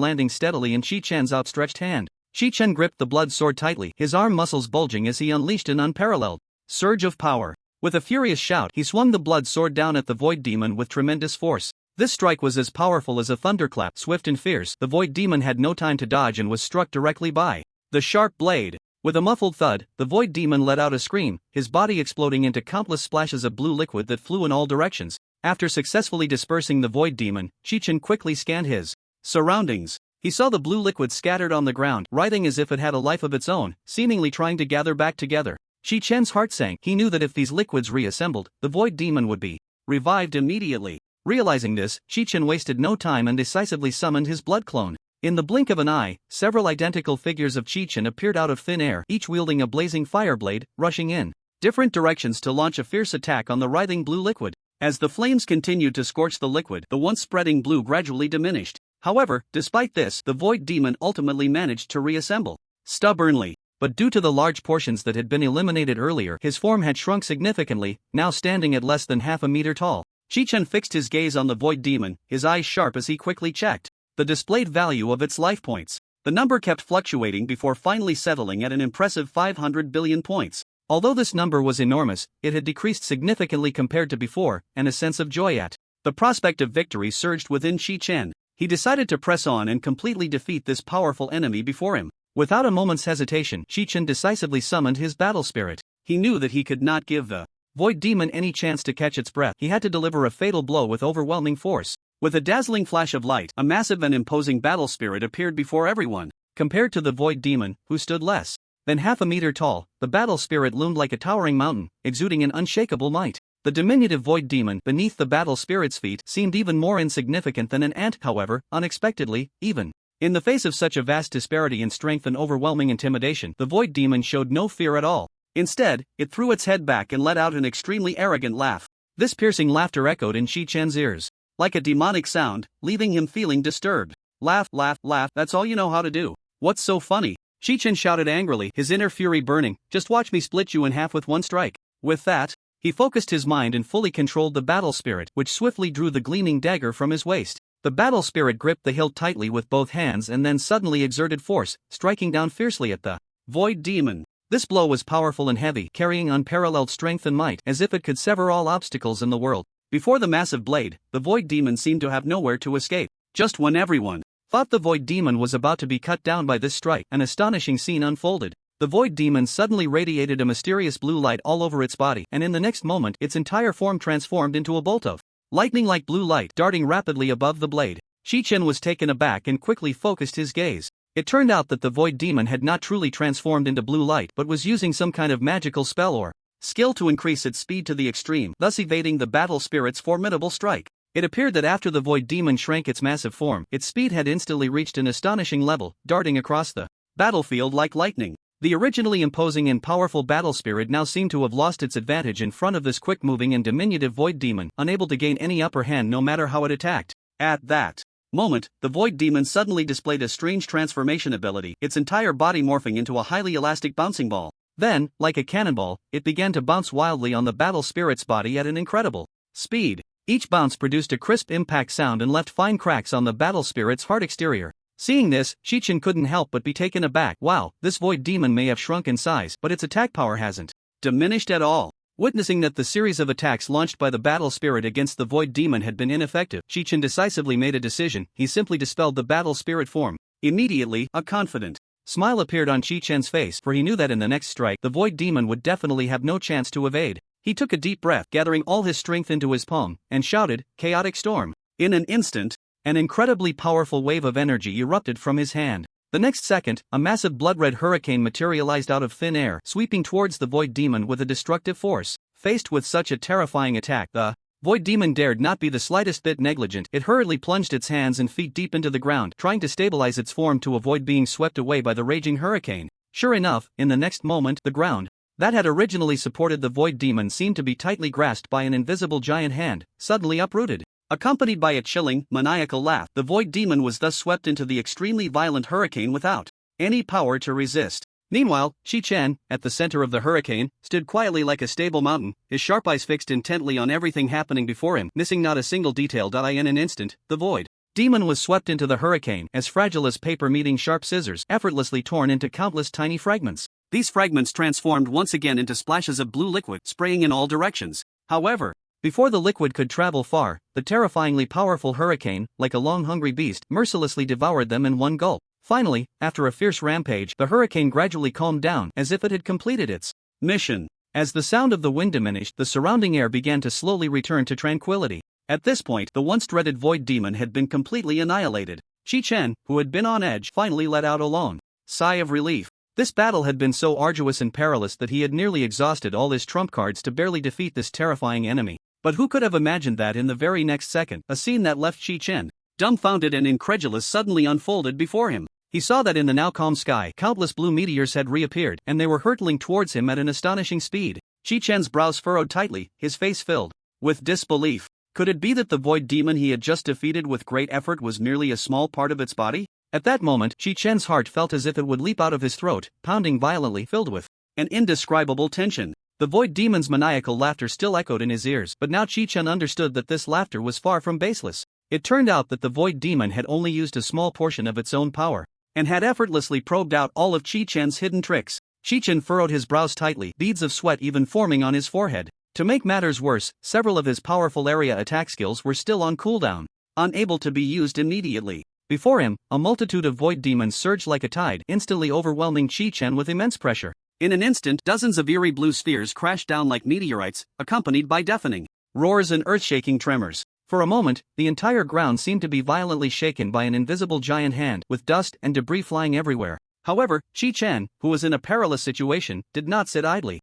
landing steadily in Chi-Chen's outstretched hand. Chi-Chen gripped the blood sword tightly, his arm muscles bulging as he unleashed an unparalleled surge of power. With a furious shout, he swung the blood sword down at the Void Demon with tremendous force. This strike was as powerful as a thunderclap, swift and fierce. The Void Demon had no time to dodge and was struck directly by the sharp blade. With a muffled thud, the Void Demon let out a scream, his body exploding into countless splashes of blue liquid that flew in all directions. After successfully dispersing the Void Demon, Chi-Chen quickly scanned his surroundings. He saw the blue liquid scattered on the ground, writhing as if it had a life of its own, seemingly trying to gather back together. Chi-Chen's heart sank. He knew that if these liquids reassembled, the Void Demon would be revived immediately. Realizing this, Chi-Chen wasted no time and decisively summoned his blood clone. In the blink of an eye, several identical figures of Chi-Chen appeared out of thin air, each wielding a blazing fire blade, rushing in different directions to launch a fierce attack on the writhing blue liquid. As the flames continued to scorch the liquid, the once spreading blue gradually diminished. However, despite this, the Void Demon ultimately managed to reassemble stubbornly. But due to the large portions that had been eliminated earlier, his form had shrunk significantly, now standing at less than half a meter tall. Chi-Chen fixed his gaze on the Void Demon, his eyes sharp as he quickly checked the displayed value of its life points. The number kept fluctuating before finally settling at an impressive 500 billion points. Although this number was enormous, it had decreased significantly compared to before, and a sense of joy at the prospect of victory surged within Chi-Chen. He decided to press on and completely defeat this powerful enemy before him. Without a moment's hesitation, Chi-Chen decisively summoned his battle spirit. He knew that he could not give the Void Demon any chance to catch its breath. He had to deliver a fatal blow with overwhelming force. With a dazzling flash of light, a massive and imposing battle spirit appeared before everyone. Compared to the Void Demon, who stood less than half a meter tall, the battle spirit loomed like a towering mountain, exuding an unshakable might. The diminutive Void Demon beneath the battle spirit's feet seemed even more insignificant than an ant. However, unexpectedly, even in the face of such a vast disparity in strength and overwhelming intimidation, the Void Demon showed no fear at all. Instead, it threw its head back and let out an extremely arrogant laugh. This piercing laughter echoed in Chi-Chen's ears like a demonic sound, leaving him feeling disturbed. Laugh, laugh, laugh, that's all you know how to do. What's so funny? Chi-Chen shouted angrily, his inner fury burning. Just watch me split you in half with one strike. With that, he focused his mind and fully controlled the battle spirit, which swiftly drew the gleaming dagger from his waist. The battle spirit gripped the hilt tightly with both hands and then suddenly exerted force, striking down fiercely at the Void Demon. This blow was powerful and heavy, carrying unparalleled strength and might, as if it could sever all obstacles in the world. Before the massive blade, the Void Demon seemed to have nowhere to escape. Just when everyone thought the Void Demon was about to be cut down by this strike, an astonishing scene unfolded. The Void Demon suddenly radiated a mysterious blue light all over its body, and in the next moment its entire form transformed into a bolt of lightning-like blue light darting rapidly above the blade. Chi-Chen was taken aback and quickly focused his gaze. It turned out that the Void Demon had not truly transformed into blue light but was using some kind of magical spell or skill to increase its speed to the extreme, thus evading the battle spirit's formidable strike. It appeared that after the Void Demon shrank its massive form, its speed had instantly reached an astonishing level, darting across the battlefield like lightning. The originally imposing and powerful battle spirit now seemed to have lost its advantage in front of this quick-moving and diminutive Void Demon, unable to gain any upper hand no matter how it attacked. At that moment, the Void Demon suddenly displayed a strange transformation ability, its entire body morphing into a highly elastic bouncing ball. Then, like a cannonball, it began to bounce wildly on the battle spirit's body at an incredible speed. Each bounce produced a crisp impact sound and left fine cracks on the battle spirit's hard exterior. Seeing this, Chi-Chen couldn't help but be taken aback. Wow, this Void Demon may have shrunk in size, but its attack power hasn't diminished at all. Witnessing that the series of attacks launched by the battle spirit against the Void Demon had been ineffective, Chi-Chen decisively made a decision. He simply dispelled the battle spirit form. Immediately, a confident smile appeared on Chi-Chen's face, for he knew that in the next strike the Void Demon would definitely have no chance to evade. He took a deep breath, gathering all his strength into his palm, and shouted, "Chaotic Storm." In an instant, an incredibly powerful wave of energy erupted from his hand. The next second, a massive blood-red hurricane materialized out of thin air, sweeping towards the Void Demon with a destructive force. Faced with such a terrifying attack, the Void Demon dared not be the slightest bit negligent. It hurriedly plunged its hands and feet deep into the ground, trying to stabilize its form to avoid being swept away by the raging hurricane. Sure enough, in the next moment, the ground that had originally supported the Void Demon seemed to be tightly grasped by an invisible giant hand, suddenly uprooted. Accompanied by a chilling, maniacal laugh, the Void Demon was thus swept into the extremely violent hurricane without any power to resist. Meanwhile, Chi-Chen, at the center of the hurricane, stood quietly like a stable mountain, his sharp eyes fixed intently on everything happening before him, missing not a single detail. In an instant, the Void Demon was swept into the hurricane, as fragile as paper meeting sharp scissors, effortlessly torn into countless tiny fragments. These fragments transformed once again into splashes of blue liquid, spraying in all directions. However, before the liquid could travel far, the terrifyingly powerful hurricane, like a long hungry beast, mercilessly devoured them in one gulp. Finally, after a fierce rampage, the hurricane gradually calmed down, as if it had completed its mission. As the sound of the wind diminished, the surrounding air began to slowly return to tranquility. At this point, the once dreaded Void Demon had been completely annihilated. Chi-Chen, who had been on edge, finally let out a long sigh of relief. This battle had been so arduous and perilous that he had nearly exhausted all his trump cards to barely defeat this terrifying enemy. But who could have imagined that in the very next second, a scene that left Chi-Chen dumbfounded and incredulous suddenly unfolded before him. He saw that in the now calm sky, countless blue meteors had reappeared, and they were hurtling towards him at an astonishing speed. Chi-Chen's brows furrowed tightly, his face filled with disbelief. Could it be that the Void Demon he had just defeated with great effort was merely a small part of its body? At that moment, Chi-Chen's heart felt as if it would leap out of his throat, pounding violently, filled with an indescribable tension. The Void Demon's maniacal laughter still echoed in his ears, but now Chi-Chen understood that this laughter was far from baseless. It turned out that the Void Demon had only used a small portion of its own power, and had effortlessly probed out all of Chi-Chen's hidden tricks. Chi-Chen furrowed his brows tightly, beads of sweat even forming on his forehead. To make matters worse, several of his powerful area attack skills were still on cooldown, unable to be used immediately. Before him, a multitude of void demons surged like a tide, instantly overwhelming Chi-Chen with immense pressure. In an instant, dozens of eerie blue spheres crashed down like meteorites, accompanied by deafening roars and earth-shaking tremors. For a moment, the entire ground seemed to be violently shaken by an invisible giant hand, with dust and debris flying everywhere. However, Chi-Chen, who was in a perilous situation, did not sit idly.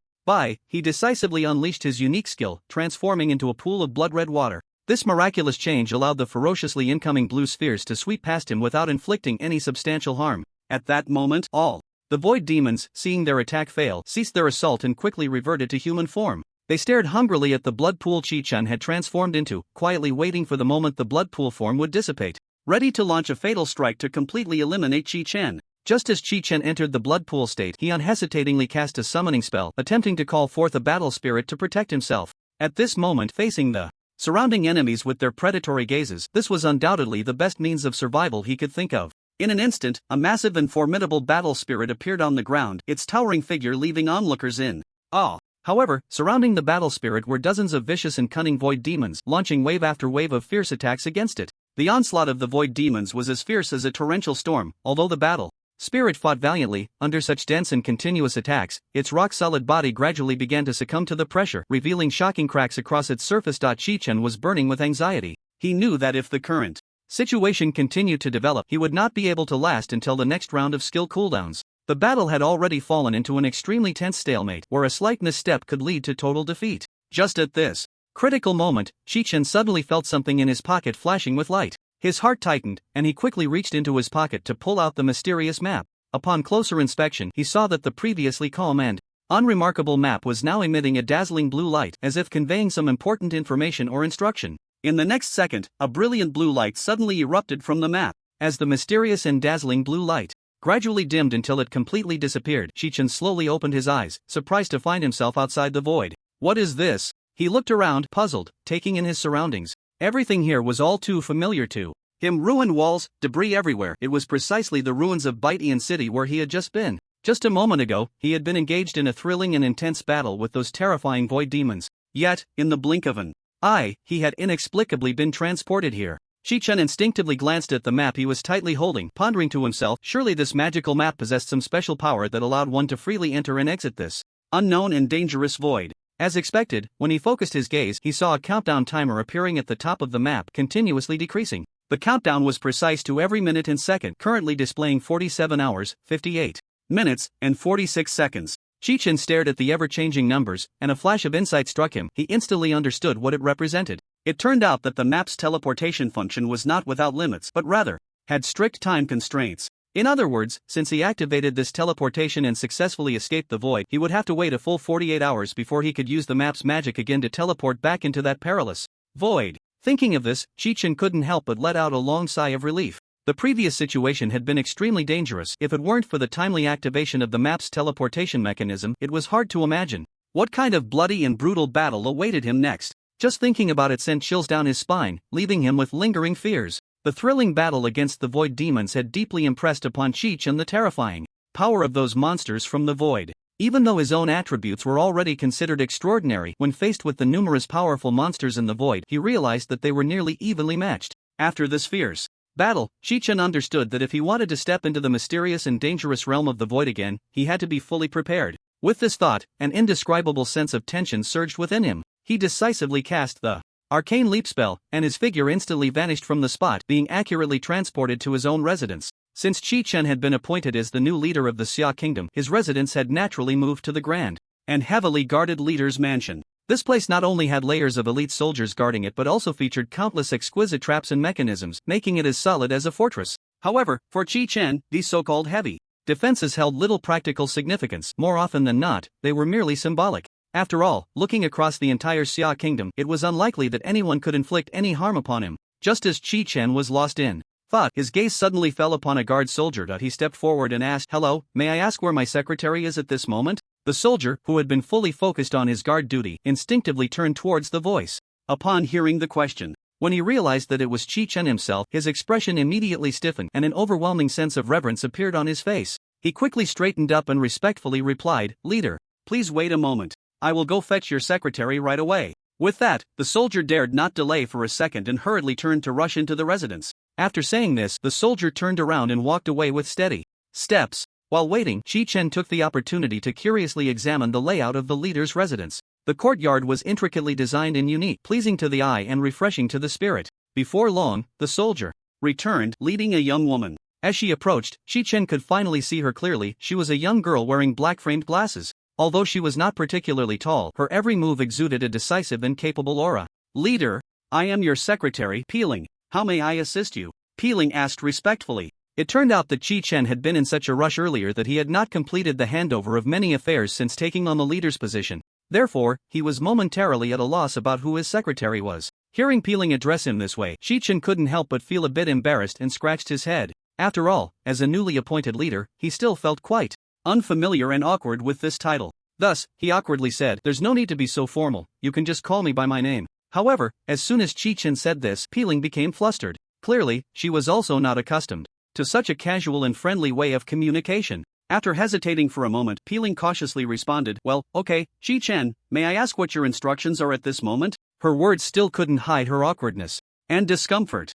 He decisively unleashed his unique skill, transforming into a pool of blood-red water. This miraculous change allowed the ferociously incoming blue spheres to sweep past him without inflicting any substantial harm. At that moment, all the void demons, seeing their attack fail, ceased their assault and quickly reverted to human form. They stared hungrily at the blood pool Chi-Chen had transformed into, quietly waiting for the moment the blood pool form would dissipate, ready to launch a fatal strike to completely eliminate Chi-Chen. Just as Chi-Chen entered the blood pool state, he unhesitatingly cast a summoning spell, attempting to call forth a battle spirit to protect himself. At this moment, facing the surrounding enemies with their predatory gazes, this was undoubtedly the best means of survival he could think of. In an instant, a massive and formidable battle spirit appeared on the ground, its towering figure leaving onlookers in awe. However, surrounding the battle spirit were dozens of vicious and cunning void demons, launching wave after wave of fierce attacks against it. The onslaught of the void demons was as fierce as a torrential storm. Although the battle spirit fought valiantly, under such dense and continuous attacks, its rock-solid body gradually began to succumb to the pressure, revealing shocking cracks across its surface. Chi-Chen was burning with anxiety. He knew that if the current situation continued to develop, he would not be able to last until the next round of skill cooldowns. The battle had already fallen into an extremely tense stalemate, where a slight misstep could lead to total defeat. Just at this critical moment, Chi-Chen suddenly felt something in his pocket flashing with light. His heart tightened, and he quickly reached into his pocket to pull out the mysterious map. Upon closer inspection, he saw that the previously calm and unremarkable map was now emitting a dazzling blue light, as if conveying some important information or instruction. In the next second, a brilliant blue light suddenly erupted from the map. As the mysterious and dazzling blue light gradually dimmed until it completely disappeared, Chi-Chen slowly opened his eyes, surprised to find himself outside the void. What is this? He looked around, puzzled, taking in his surroundings. Everything here was all too familiar to him. Ruined walls, debris everywhere. It was precisely the ruins of Baitian City where he had just been. Just a moment ago, he had been engaged in a thrilling and intense battle with those terrifying void demons. Yet, in the blink of an eye, he had inexplicably been transported here. Chi-Chen instinctively glanced at the map he was tightly holding, pondering to himself, surely this magical map possessed some special power that allowed one to freely enter and exit this unknown and dangerous void. As expected, when he focused his gaze, he saw a countdown timer appearing at the top of the map, continuously decreasing. The countdown was precise to every minute and second, currently displaying 47 hours, 58 minutes, and 46 seconds. Chi-Chen stared at the ever-changing numbers, and a flash of insight struck him. He instantly understood what it represented. It turned out that the map's teleportation function was not without limits, but rather had strict time constraints. In other words, since he activated this teleportation and successfully escaped the void, he would have to wait a full 48 hours before he could use the map's magic again to teleport back into that perilous void. Thinking of this, Chi-Chen couldn't help but let out a long sigh of relief. The previous situation had been extremely dangerous. If it weren't for the timely activation of the map's teleportation mechanism, it was hard to imagine what kind of bloody and brutal battle awaited him next. Just thinking about it sent chills down his spine, leaving him with lingering fears. The thrilling battle against the void demons had deeply impressed upon Chi-Chen the terrifying power of those monsters from the void. Even though his own attributes were already considered extraordinary, when faced with the numerous powerful monsters in the void, he realized that they were nearly evenly matched. After this fierce battle, Chi-Chen understood that if he wanted to step into the mysterious and dangerous realm of the void again, he had to be fully prepared. With this thought, an indescribable sense of tension surged within him. He decisively cast the arcane leap spell, and his figure instantly vanished from the spot, being accurately transported to his own residence. Since Chi-Chen had been appointed as the new leader of the Xia Kingdom, his residence had naturally moved to the grand and heavily guarded leader's mansion. This place not only had layers of elite soldiers guarding it but also featured countless exquisite traps and mechanisms, making it as solid as a fortress. However, for Chi-Chen, these so-called heavy defenses held little practical significance. More often than not, they were merely symbolic. After all, looking across the entire Xia Kingdom, it was unlikely that anyone could inflict any harm upon him. Just as Chi-Chen was lost in thought, his gaze suddenly fell upon a guard soldier. He stepped forward and asked, "Hello, may I ask where my secretary is at this moment?" The soldier, who had been fully focused on his guard duty, instinctively turned towards the voice. Upon hearing the question, when he realized that it was Chi-Chen himself, his expression immediately stiffened and an overwhelming sense of reverence appeared on his face. He quickly straightened up and respectfully replied, "Leader, please wait a moment. I will go fetch your secretary right away." With that, the soldier dared not delay for a second and hurriedly turned to rush into the residence. After saying this, the soldier turned around and walked away with steady steps. While waiting, Chi-Chen took the opportunity to curiously examine the layout of the leader's residence. The courtyard was intricately designed and unique, pleasing to the eye and refreshing to the spirit. Before long, the soldier returned, leading a young woman. As she approached, Chi-Chen could finally see her clearly. She was a young girl wearing black-framed glasses. Although she was not particularly tall, her every move exuded a decisive and capable aura. "Leader, I am your secretary, Peeling. How may I assist you?" Peeling asked respectfully. It turned out that Chi-Chen had been in such a rush earlier that he had not completed the handover of many affairs since taking on the leader's position. Therefore, he was momentarily at a loss about who his secretary was. Hearing Peeling address him this way, Chi-Chen couldn't help but feel a bit embarrassed and scratched his head. After all, as a newly appointed leader, he still felt quite unfamiliar and awkward with this title. Thus, he awkwardly said, "There's no need to be so formal, you can just call me by my name." However, as soon as Chi-Chen said this, Peeling became flustered. Clearly, she was also not accustomed to such a casual and friendly way of communication. After hesitating for a moment, Peeling cautiously responded, "Well, okay, Chi-Chen, may I ask what your instructions are at this moment?" Her words still couldn't hide her awkwardness and discomfort.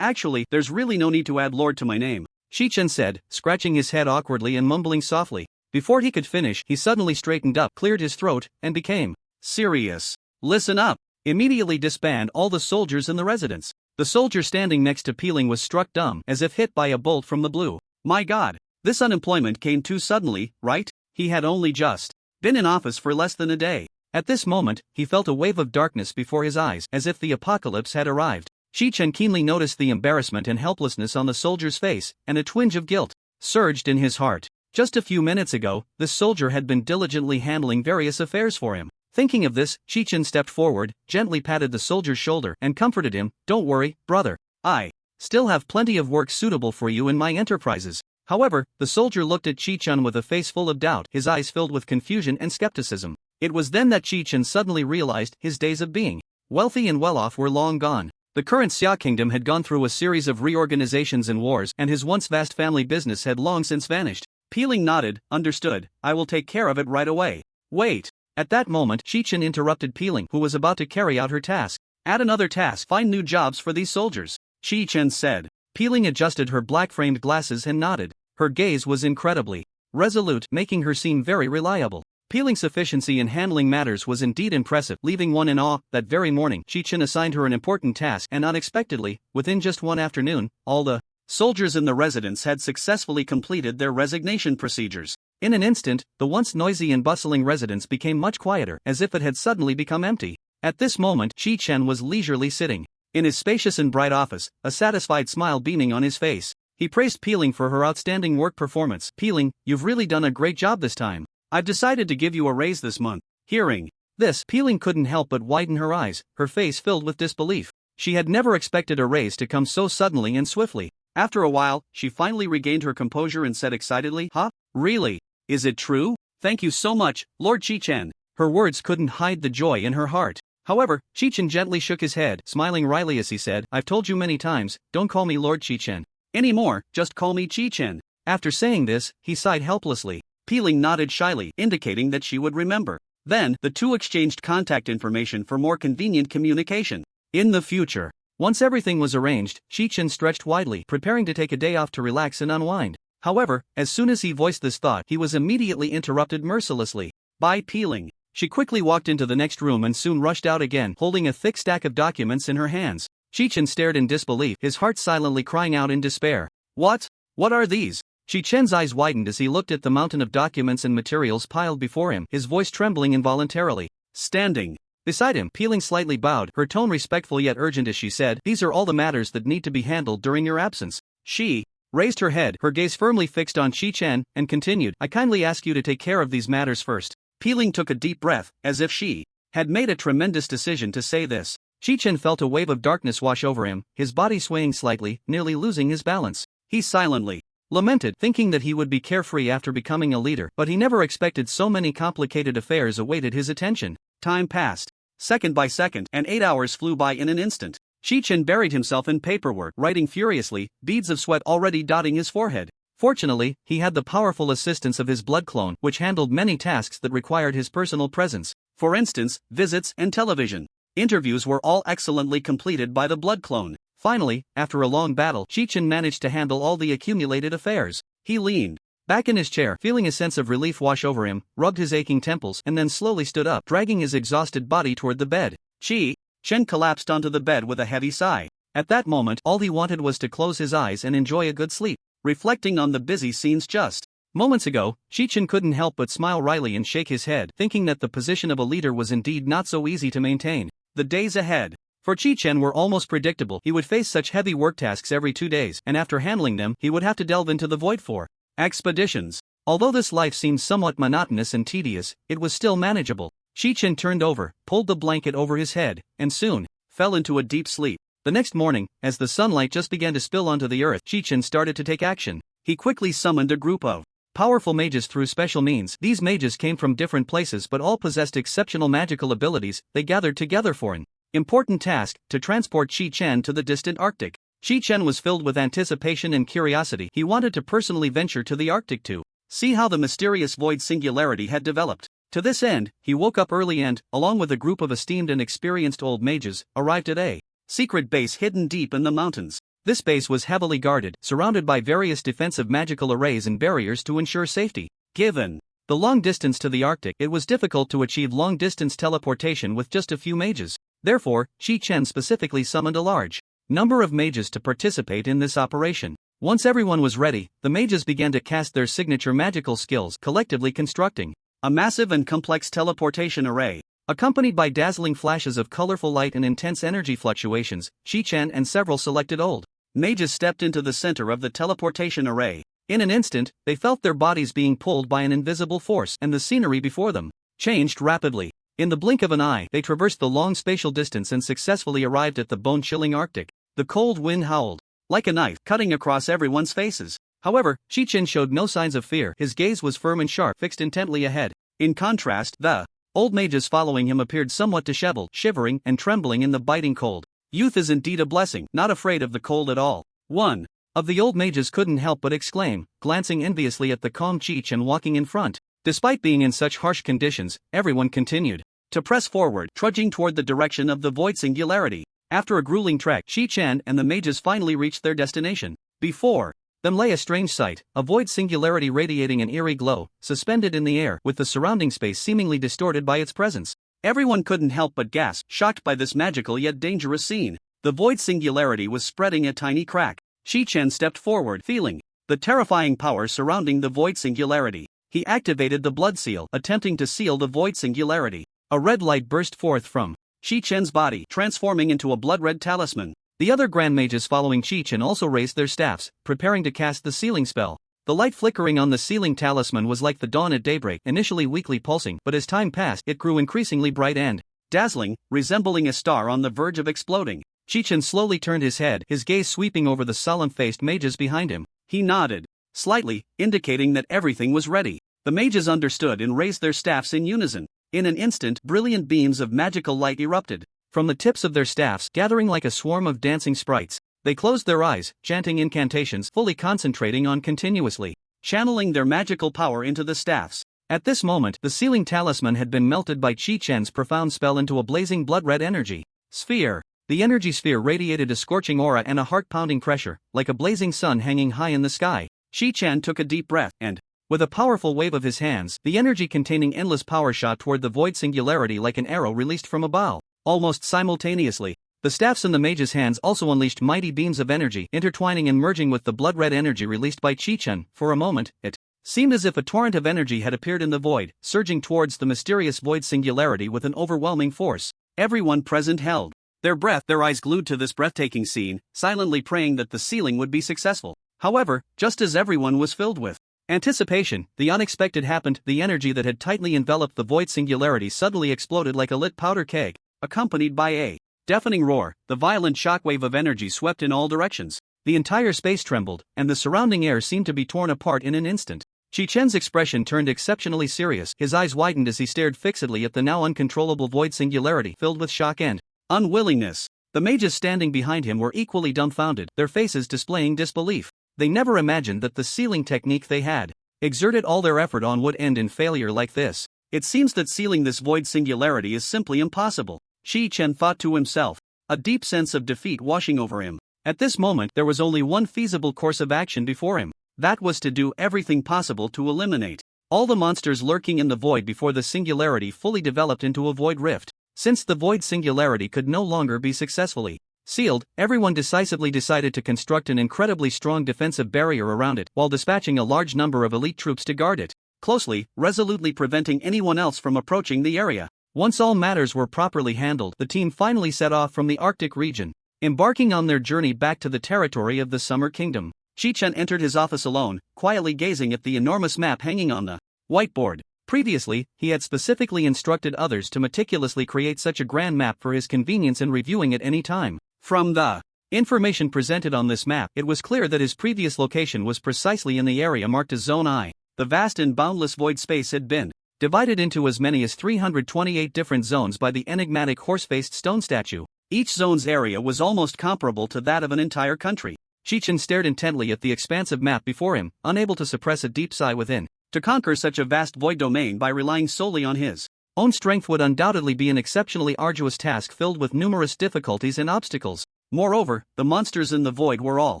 Actually, there's really no need to add Lord to my name," Chi-Chen said, scratching his head awkwardly and mumbling softly. Before he could finish, he suddenly straightened up, cleared his throat, and became serious. "Listen up. Immediately disband all the soldiers in the residence." The soldier standing next to Peeling was struck dumb, as if hit by a bolt from the blue. My God, this unemployment came too suddenly, right? He had only just been in office for less than a day. At this moment, he felt a wave of darkness before his eyes, as if the apocalypse had arrived. Chi-Chen keenly noticed the embarrassment and helplessness on the soldier's face, and a twinge of guilt surged in his heart. Just a few minutes ago, this soldier had been diligently handling various affairs for him. Thinking of this, Chi-Chen stepped forward, gently patted the soldier's shoulder, and comforted him. "Don't worry, brother. I still have plenty of work suitable for you in my enterprises." However, the soldier looked at Chi-Chen with a face full of doubt, his eyes filled with confusion and skepticism. It was then that Chi-Chen suddenly realized his days of being wealthy and well-off were long gone. The current Xia kingdom had gone through a series of reorganizations and wars, and his once vast family business had long since vanished. Peeling nodded. "Understood, I will take care of it right away." "Wait." At that moment, Chi-Chen interrupted Peeling, who was about to carry out her task. "Add another task. Find new jobs for these soldiers," Chi-Chen said. Peeling adjusted her black-framed glasses and nodded. Her gaze was incredibly resolute, making her seem very reliable. Peeling's efficiency in handling matters was indeed impressive, leaving one in awe. That very morning, Chi-Chen assigned her an important task, and unexpectedly, within just one afternoon, all the soldiers in the residence had successfully completed their resignation procedures. In an instant, the once noisy and bustling residence became much quieter, as if it had suddenly become empty. At this moment, Chi-Chen was leisurely sitting in his spacious and bright office, a satisfied smile beaming on his face. He praised Peeling for her outstanding work performance. "Peeling, you've really done a great job this time. I've decided to give you a raise this month." Hearing this, Peeling couldn't help but widen her eyes, her face filled with disbelief. She had never expected a raise to come so suddenly and swiftly. After a while, she finally regained her composure and said excitedly, "Huh? Really? Is it true? Thank you so much, Lord Chi-Chen." Her words couldn't hide the joy in her heart. However, Chi-Chen gently shook his head, smiling wryly as he said, "I've told you many times, don't call me Lord Chi-Chen anymore, just call me Chi-Chen." After saying this, he sighed helplessly. Peeling nodded shyly, indicating that she would remember. Then, the two exchanged contact information for more convenient communication. In the future, once everything was arranged, Chi-Chen stretched widely, preparing to take a day off to relax and unwind. However, as soon as he voiced this thought, he was immediately interrupted mercilessly by Peeling. She quickly walked into the next room and soon rushed out again, holding a thick stack of documents in her hands. Chi-Chen stared in disbelief, his heart silently crying out in despair. What are these?" Chi-Chen's eyes widened as he looked at the mountain of documents and materials piled before him, his voice trembling involuntarily. Standing beside him, Peeling slightly bowed, her tone respectful yet urgent as she said, "These are all the matters that need to be handled during your absence." She raised her head, her gaze firmly fixed on Chi-Chen, and continued, "I kindly ask you to take care of these matters first." Peeling took a deep breath, as if she had made a tremendous decision to say this. Chi-Chen felt a wave of darkness wash over him, his body swaying slightly, nearly losing his balance. He silently lamented, thinking that he would be carefree after becoming a leader, but he never expected so many complicated affairs awaited his attention. Time passed, second by second, and 8 hours flew by in an instant. Chi-Chen buried himself in paperwork, writing furiously, beads of sweat already dotting his forehead. Fortunately, he had the powerful assistance of his blood clone, which handled many tasks that required his personal presence. For instance, visits and television. Interviews were all excellently completed by the blood clone. Finally, after a long battle, Chi-Chin managed to handle all the accumulated affairs. He leaned back in his chair, feeling a sense of relief wash over him, rubbed his aching temples, and then slowly stood up, dragging his exhausted body toward the bed. Chen collapsed onto the bed with a heavy sigh. At that moment, all he wanted was to close his eyes and enjoy a good sleep. Reflecting on the busy scenes just moments ago, Chi-Chin couldn't help but smile wryly and shake his head, thinking that the position of a leader was indeed not so easy to maintain. The days ahead for Chi-Chen were almost predictable. He would face such heavy work tasks every 2 days, and after handling them, he would have to delve into the void for expeditions. Although this life seemed somewhat monotonous and tedious, it was still manageable. Chi-Chen turned over, pulled the blanket over his head, and soon fell into a deep sleep. The next morning, as the sunlight just began to spill onto the earth, Chi-Chen started to take action. He quickly summoned a group of powerful mages through special means. These mages came from different places but all possessed exceptional magical abilities. They gathered together for an important task, to transport Chi-Chen to the distant Arctic. Chi-Chen was filled with anticipation and curiosity. He wanted to personally venture to the Arctic to see how the mysterious void singularity had developed. To this end, he woke up early and, along with a group of esteemed and experienced old mages, arrived at a secret base hidden deep in the mountains. This base was heavily guarded, surrounded by various defensive magical arrays and barriers to ensure safety. Given the long distance to the Arctic, it was difficult to achieve long-distance teleportation with just a few mages. Therefore, Chi-Chen specifically summoned a large number of mages to participate in this operation. Once everyone was ready, the mages began to cast their signature magical skills, collectively constructing a massive and complex teleportation array. Accompanied by dazzling flashes of colorful light and intense energy fluctuations, Chi-Chen and several selected old mages stepped into the center of the teleportation array. In an instant, they felt their bodies being pulled by an invisible force, and the scenery before them changed rapidly. In the blink of an eye, they traversed the long spatial distance and successfully arrived at the bone-chilling Arctic. The cold wind howled like a knife, cutting across everyone's faces. However, Chi-Chen showed no signs of fear. His gaze was firm and sharp, fixed intently ahead. In contrast, the old mages following him appeared somewhat disheveled, shivering and trembling in the biting cold. Youth is indeed a blessing, not afraid of the cold at all. One of the old mages couldn't help but exclaim, glancing enviously at the calm Chi-Chen walking in front. Despite being in such harsh conditions, everyone continued to press forward, trudging toward the direction of the void singularity. After a grueling trek, Chi-Chen and the mages finally reached their destination. Before them lay a strange sight, a void singularity radiating an eerie glow, suspended in the air, with the surrounding space seemingly distorted by its presence. Everyone couldn't help but gasp, shocked by this magical yet dangerous scene. The void singularity was spreading a tiny crack. Chi-Chen stepped forward, feeling the terrifying power surrounding the void singularity. He activated the blood seal, attempting to seal the void singularity. A red light burst forth from Chi-Chen's body, transforming into a blood-red talisman. The other Grand Mages following Chi-Chen also raised their staffs, preparing to cast the sealing spell. The light flickering on the sealing talisman was like the dawn at daybreak, initially weakly pulsing, but as time passed, it grew increasingly bright and dazzling, resembling a star on the verge of exploding. Chi-Chen slowly turned his head, his gaze sweeping over the solemn-faced mages behind him. He nodded slightly, indicating that everything was ready. The mages understood and raised their staffs in unison. In an instant, brilliant beams of magical light erupted from the tips of their staffs, gathering like a swarm of dancing sprites. They closed their eyes, chanting incantations, fully concentrating on continuously channeling their magical power into the staffs. At this moment, the sealing talisman had been melted by Chi-Chen's profound spell into a blazing blood-red energy sphere. The energy sphere radiated a scorching aura and a heart-pounding pressure, like a blazing sun hanging high in the sky. Chi-Chen took a deep breath, and with a powerful wave of his hands, the energy containing endless power shot toward the void singularity like an arrow released from a bow. Almost simultaneously, the staffs in the mage's hands also unleashed mighty beams of energy, intertwining and merging with the blood-red energy released by Chi-Chen. For a moment, it seemed as if a torrent of energy had appeared in the void, surging towards the mysterious void singularity with an overwhelming force. Everyone present held their breath, their eyes glued to this breathtaking scene, silently praying that the sealing would be successful. However, just as everyone was filled with anticipation, the unexpected happened. The energy that had tightly enveloped the void singularity suddenly exploded like a lit powder keg, accompanied by a deafening roar. The violent shockwave of energy swept in all directions. The entire space trembled, and the surrounding air seemed to be torn apart in an instant. Chi-Chen's expression turned exceptionally serious. His eyes widened as he stared fixedly at the now uncontrollable void singularity, filled with shock and unwillingness. The mages standing behind him were equally dumbfounded, their faces displaying disbelief. They never imagined that the sealing technique they had exerted all their effort on would end in failure like this. It seems that sealing this void singularity is simply impossible, Shi Chen thought to himself, a deep sense of defeat washing over him. At this moment there was only one feasible course of action before him. That was to do everything possible to eliminate all the monsters lurking in the void before the singularity fully developed into a void rift. Since the void singularity could no longer be successfully sealed, everyone decisively decided to construct an incredibly strong defensive barrier around it, while dispatching a large number of elite troops to guard it closely, resolutely preventing anyone else from approaching the area. Once all matters were properly handled, the team finally set off from the Arctic region, embarking on their journey back to the territory of the Summer Kingdom. Shi Chen entered his office alone, quietly gazing at the enormous map hanging on the whiteboard. Previously, he had specifically instructed others to meticulously create such a grand map for his convenience and reviewing at any time. From the information presented on this map, it was clear that his previous location was precisely in the area marked as Zone I. The vast and boundless void space had been divided into as many as 328 different zones by the enigmatic horse-faced stone statue. Each zone's area was almost comparable to that of an entire country. Shi Chen stared intently at the expansive map before him, unable to suppress a deep sigh within. To conquer such a vast void domain by relying solely on his own strength would undoubtedly be an exceptionally arduous task filled with numerous difficulties and obstacles. Moreover, the monsters in the void were all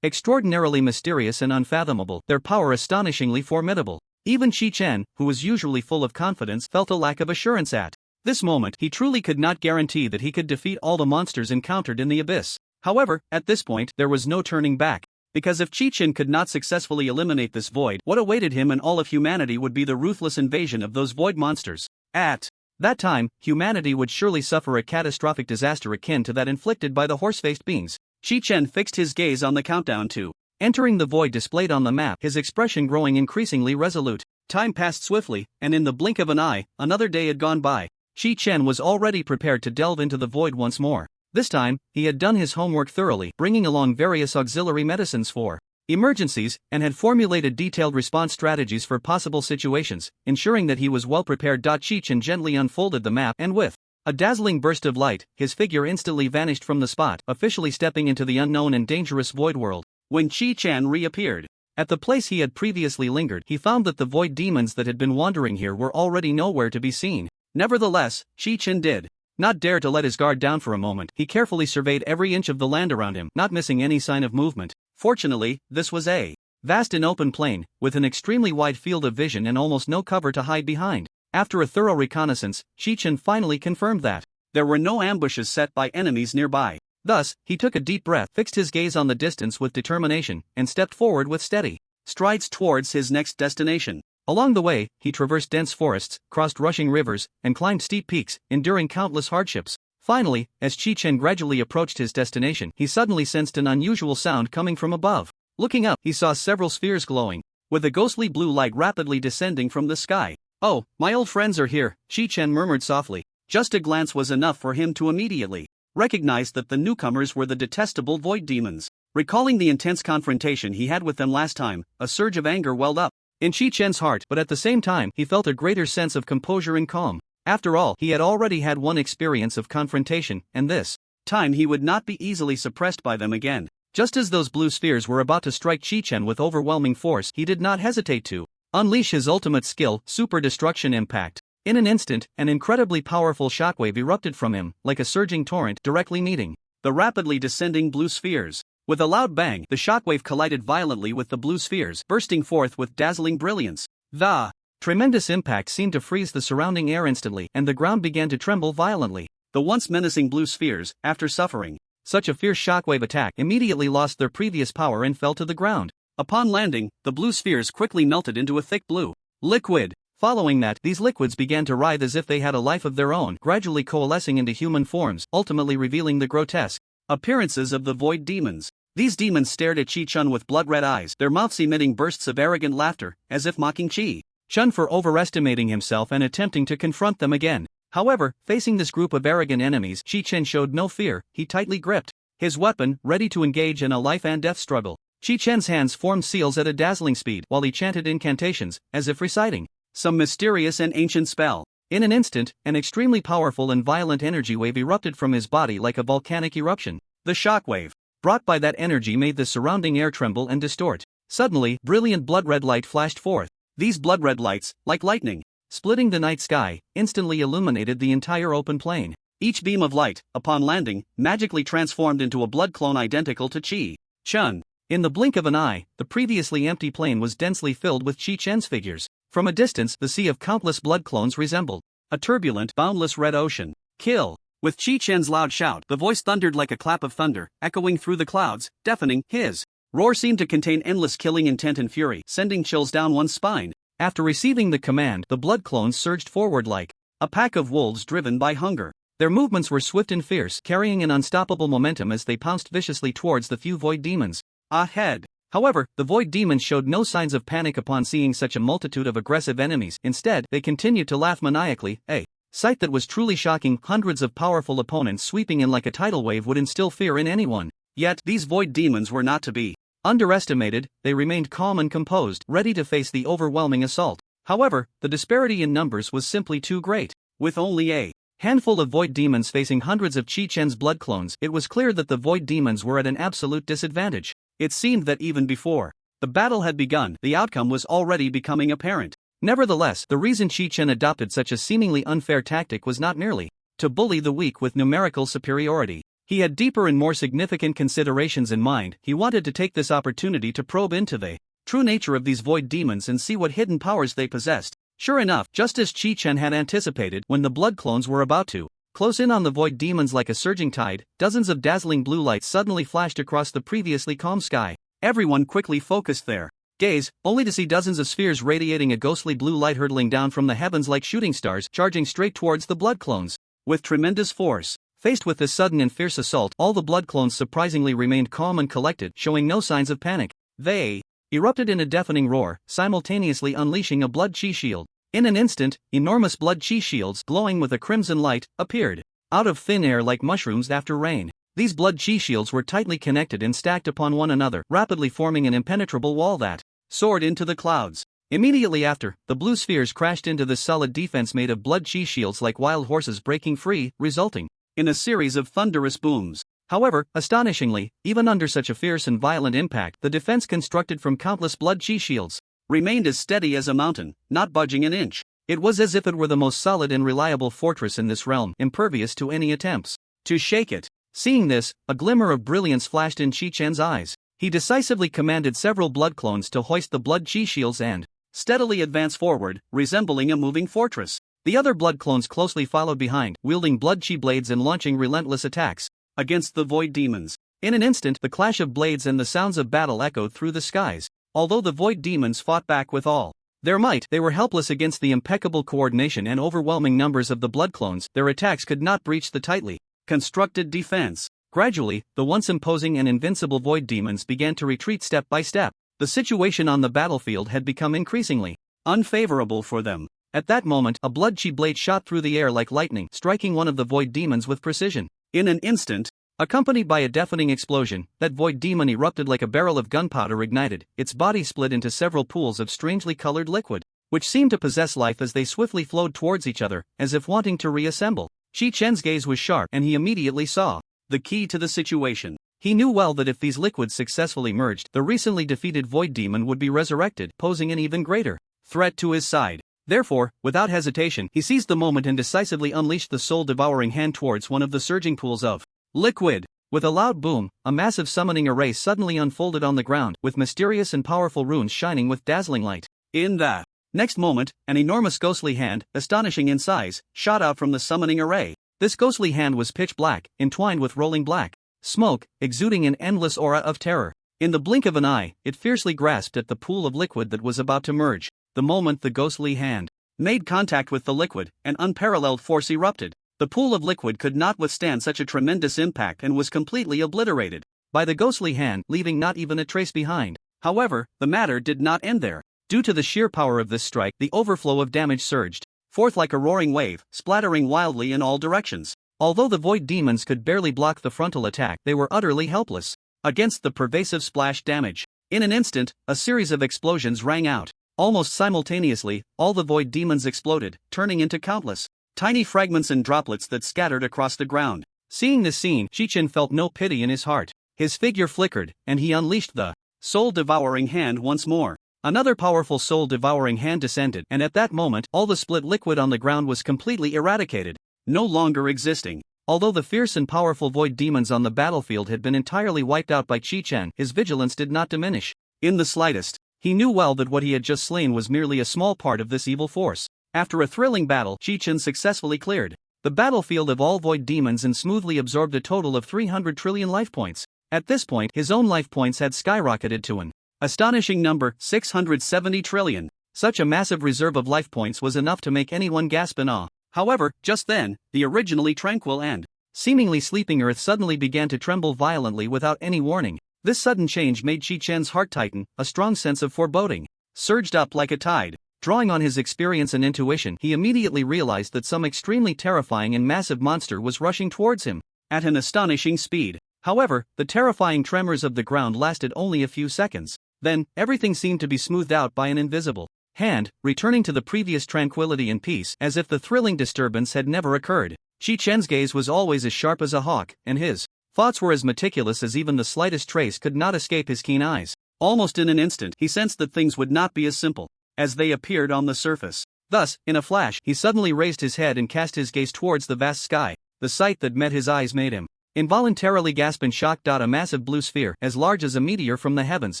extraordinarily mysterious and unfathomable, their power astonishingly formidable. Even Shi Chen, who was usually full of confidence, felt a lack of assurance at this moment. He truly could not guarantee that he could defeat all the monsters encountered in the abyss. However, at this point, there was no turning back. Because if Shi Chen could not successfully eliminate this void, what awaited him and all of humanity would be the ruthless invasion of those void monsters. At that time, humanity would surely suffer a catastrophic disaster akin to that inflicted by the horse-faced beings. Shi Chen fixed his gaze on the countdown to entering the void displayed on the map, his expression growing increasingly resolute. Time passed swiftly, and in the blink of an eye, another day had gone by. Shi Chen was already prepared to delve into the void once more. This time, he had done his homework thoroughly, bringing along various auxiliary medicines for emergencies, and had formulated detailed response strategies for possible situations, ensuring that he was well prepared. Shi Chen gently unfolded the map, and with a dazzling burst of light, his figure instantly vanished from the spot, officially stepping into the unknown and dangerous void world. When Shi Chen reappeared at the place he had previously lingered, he found that the void demons that had been wandering here were already nowhere to be seen. Nevertheless, Shi Chen did not dare to let his guard down for a moment. He carefully surveyed every inch of the land around him, not missing any sign of movement. Fortunately, this was a vast and open plain, with an extremely wide field of vision and almost no cover to hide behind. After a thorough reconnaissance, Shi Chen finally confirmed that there were no ambushes set by enemies nearby. Thus, he took a deep breath, fixed his gaze on the distance with determination, and stepped forward with steady strides towards his next destination. Along the way, he traversed dense forests, crossed rushing rivers, and climbed steep peaks, enduring countless hardships. Finally, as Shi Chen gradually approached his destination, he suddenly sensed an unusual sound coming from above. Looking up, he saw several spheres glowing, with a ghostly blue light rapidly descending from the sky. "Oh, my old friends are here," Shi Chen murmured softly. Just a glance was enough for him to immediately recognize that the newcomers were the detestable void demons. Recalling the intense confrontation he had with them last time, a surge of anger welled up in Shi Chen's heart, but at the same time, he felt a greater sense of composure and calm. After all, he had already had one experience of confrontation, and this time he would not be easily suppressed by them again. Just as those blue spheres were about to strike Shi Chen with overwhelming force, he did not hesitate to unleash his ultimate skill, Super Destruction Impact. In an instant, an incredibly powerful shockwave erupted from him, like a surging torrent, directly meeting the rapidly descending blue spheres. With a loud bang, the shockwave collided violently with the blue spheres, bursting forth with dazzling brilliance. The tremendous impact seemed to freeze the surrounding air instantly, and the ground began to tremble violently. The once menacing blue spheres, after suffering such a fierce shockwave attack, immediately lost their previous power and fell to the ground. Upon landing, the blue spheres quickly melted into a thick blue liquid. Following that, these liquids began to writhe as if they had a life of their own, gradually coalescing into human forms, ultimately revealing the grotesque appearances of the void demons. These demons stared at Shi Chen with blood-red eyes, their mouths emitting bursts of arrogant laughter, as if mocking Shi Chen for overestimating himself and attempting to confront them again. However, facing this group of arrogant enemies, Shi Chen showed no fear. He tightly gripped his weapon, ready to engage in a life-and-death struggle. Shi Chen's hands formed seals at a dazzling speed, while he chanted incantations, as if reciting some mysterious and ancient spell. In an instant, an extremely powerful and violent energy wave erupted from his body like a volcanic eruption. The shockwave brought by that energy made the surrounding air tremble and distort. Suddenly, brilliant blood-red light flashed forth. These blood-red lights, like lightning, splitting the night sky, instantly illuminated the entire open plain. Each beam of light, upon landing, magically transformed into a blood clone identical to Chi Chun. In the blink of an eye, the previously empty plain was densely filled with Chi Chen's figures. From a distance, the sea of countless blood clones resembled a turbulent, boundless red ocean. Kill! With Chi Chen's loud shout, the voice thundered like a clap of thunder, echoing through the clouds, deafening. His roar seemed to contain endless killing intent and fury, sending chills down one's spine. After receiving the command, the blood clones surged forward like a pack of wolves driven by hunger. Their movements were swift and fierce, carrying an unstoppable momentum as they pounced viciously towards the few void demons ahead. However, the void demons showed no signs of panic upon seeing such a multitude of aggressive enemies. Instead, they continued to laugh maniacally, a sight that was truly shocking. Hundreds of powerful opponents sweeping in like a tidal wave would instill fear in anyone. Yet, these void demons were not to be underestimated. They remained calm and composed, ready to face the overwhelming assault. However, the disparity in numbers was simply too great. With only a handful of void demons facing hundreds of Chi Chen's blood clones, it was clear that the void demons were at an absolute disadvantage. It seemed that even before the battle had begun, the outcome was already becoming apparent. Nevertheless, the reason Chi Chen adopted such a seemingly unfair tactic was not merely to bully the weak with numerical superiority. He had deeper and more significant considerations in mind. He wanted to take this opportunity to probe into the true nature of these void demons and see what hidden powers they possessed. Sure enough, just as Chi Chen had anticipated, when the blood clones were about to close in on the void demons like a surging tide, dozens of dazzling blue lights suddenly flashed across the previously calm sky. Everyone quickly focused their gaze, only to see dozens of spheres radiating a ghostly blue light hurtling down from the heavens like shooting stars, charging straight towards the blood clones with tremendous force. Faced with this sudden and fierce assault, all the blood clones surprisingly remained calm and collected, showing no signs of panic. They erupted in a deafening roar, simultaneously unleashing a blood chi shield. In an instant, enormous blood chi shields, glowing with a crimson light, appeared out of thin air like mushrooms after rain. These blood chi shields were tightly connected and stacked upon one another, rapidly forming an impenetrable wall that soared into the clouds. Immediately after, the blue spheres crashed into the solid defense made of blood chi shields like wild horses breaking free, resulting in a series of thunderous booms. However, astonishingly, even under such a fierce and violent impact, the defense constructed from countless blood chi shields remained as steady as a mountain, not budging an inch. It was as if it were the most solid and reliable fortress in this realm, impervious to any attempts to shake it. Seeing this, a glimmer of brilliance flashed in Chi Chen's eyes. He decisively commanded several blood clones to hoist the blood chi shields and steadily advance forward, resembling a moving fortress. The other blood clones closely followed behind, wielding blood chi blades and launching relentless attacks against the void demons. In an instant, the clash of blades and the sounds of battle echoed through the skies. Although the void demons fought back with all their might, they were helpless against the impeccable coordination and overwhelming numbers of the blood clones. Their attacks could not breach the tightly constructed defense. Gradually, the once imposing and invincible void demons began to retreat step by step. The situation on the battlefield had become increasingly unfavorable for them. At that moment, a blood chi blade shot through the air like lightning, striking one of the void demons with precision. In an instant, accompanied by a deafening explosion, that void demon erupted like a barrel of gunpowder ignited. Its body split into several pools of strangely colored liquid, which seemed to possess life as they swiftly flowed towards each other, as if wanting to reassemble. Chi Chen's gaze was sharp, and he immediately saw the key to the situation. He knew well that if these liquids successfully merged, the recently defeated void demon would be resurrected, posing an even greater threat to his side. Therefore, without hesitation, he seized the moment and decisively unleashed the soul-devouring hand towards one of the surging pools of liquid. With a loud boom, a massive summoning array suddenly unfolded on the ground, with mysterious and powerful runes shining with dazzling light. In the next moment, an enormous ghostly hand, astonishing in size, shot out from the summoning array. This ghostly hand was pitch black, entwined with rolling black smoke, exuding an endless aura of terror. In the blink of an eye, it fiercely grasped at the pool of liquid that was about to merge. The moment the ghostly hand made contact with the liquid, an unparalleled force erupted. The pool of liquid could not withstand such a tremendous impact and was completely obliterated by the ghostly hand, leaving not even a trace behind. However, the matter did not end there. Due to the sheer power of this strike, the overflow of damage surged forth like a roaring wave, splattering wildly in all directions. Although the void demons could barely block the frontal attack, they were utterly helpless against the pervasive splash damage. In an instant, a series of explosions rang out. Almost simultaneously, all the void demons exploded, turning into countless tiny fragments and droplets that scattered across the ground. Seeing this scene, Chi Chen felt no pity in his heart. His figure flickered, and he unleashed the soul-devouring hand once more. Another powerful soul-devouring hand descended, and at that moment, all the split liquid on the ground was completely eradicated, no longer existing. Although the fierce and powerful void demons on the battlefield had been entirely wiped out by Chi-Chen, his vigilance did not diminish in the slightest. He knew well that what he had just slain was merely a small part of this evil force. After a thrilling battle, Chi-Chen successfully cleared the battlefield of all void demons and smoothly absorbed a total of 300 trillion life points. At this point, his own life points had skyrocketed to an astonishing number, 670 trillion. Such a massive reserve of life points was enough to make anyone gasp in awe. However, just then, the originally tranquil and seemingly sleeping earth suddenly began to tremble violently without any warning. This sudden change made Chi-Chen's heart tighten, a strong sense of foreboding surged up like a tide. Drawing on his experience and intuition, he immediately realized that some extremely terrifying and massive monster was rushing towards him at an astonishing speed. However, the terrifying tremors of the ground lasted only a few seconds. Then, everything seemed to be smoothed out by an invisible hand, returning to the previous tranquility and peace, as if the thrilling disturbance had never occurred. Chi-Chen's gaze was always as sharp as a hawk, and his thoughts were as meticulous as even the slightest trace could not escape his keen eyes. Almost in an instant, he sensed that things would not be as simple as they appeared on the surface. Thus, in a flash, he suddenly raised his head and cast his gaze towards the vast sky. The sight that met his eyes made him involuntarily gasp in shock. A massive blue sphere, as large as a meteor from the heavens,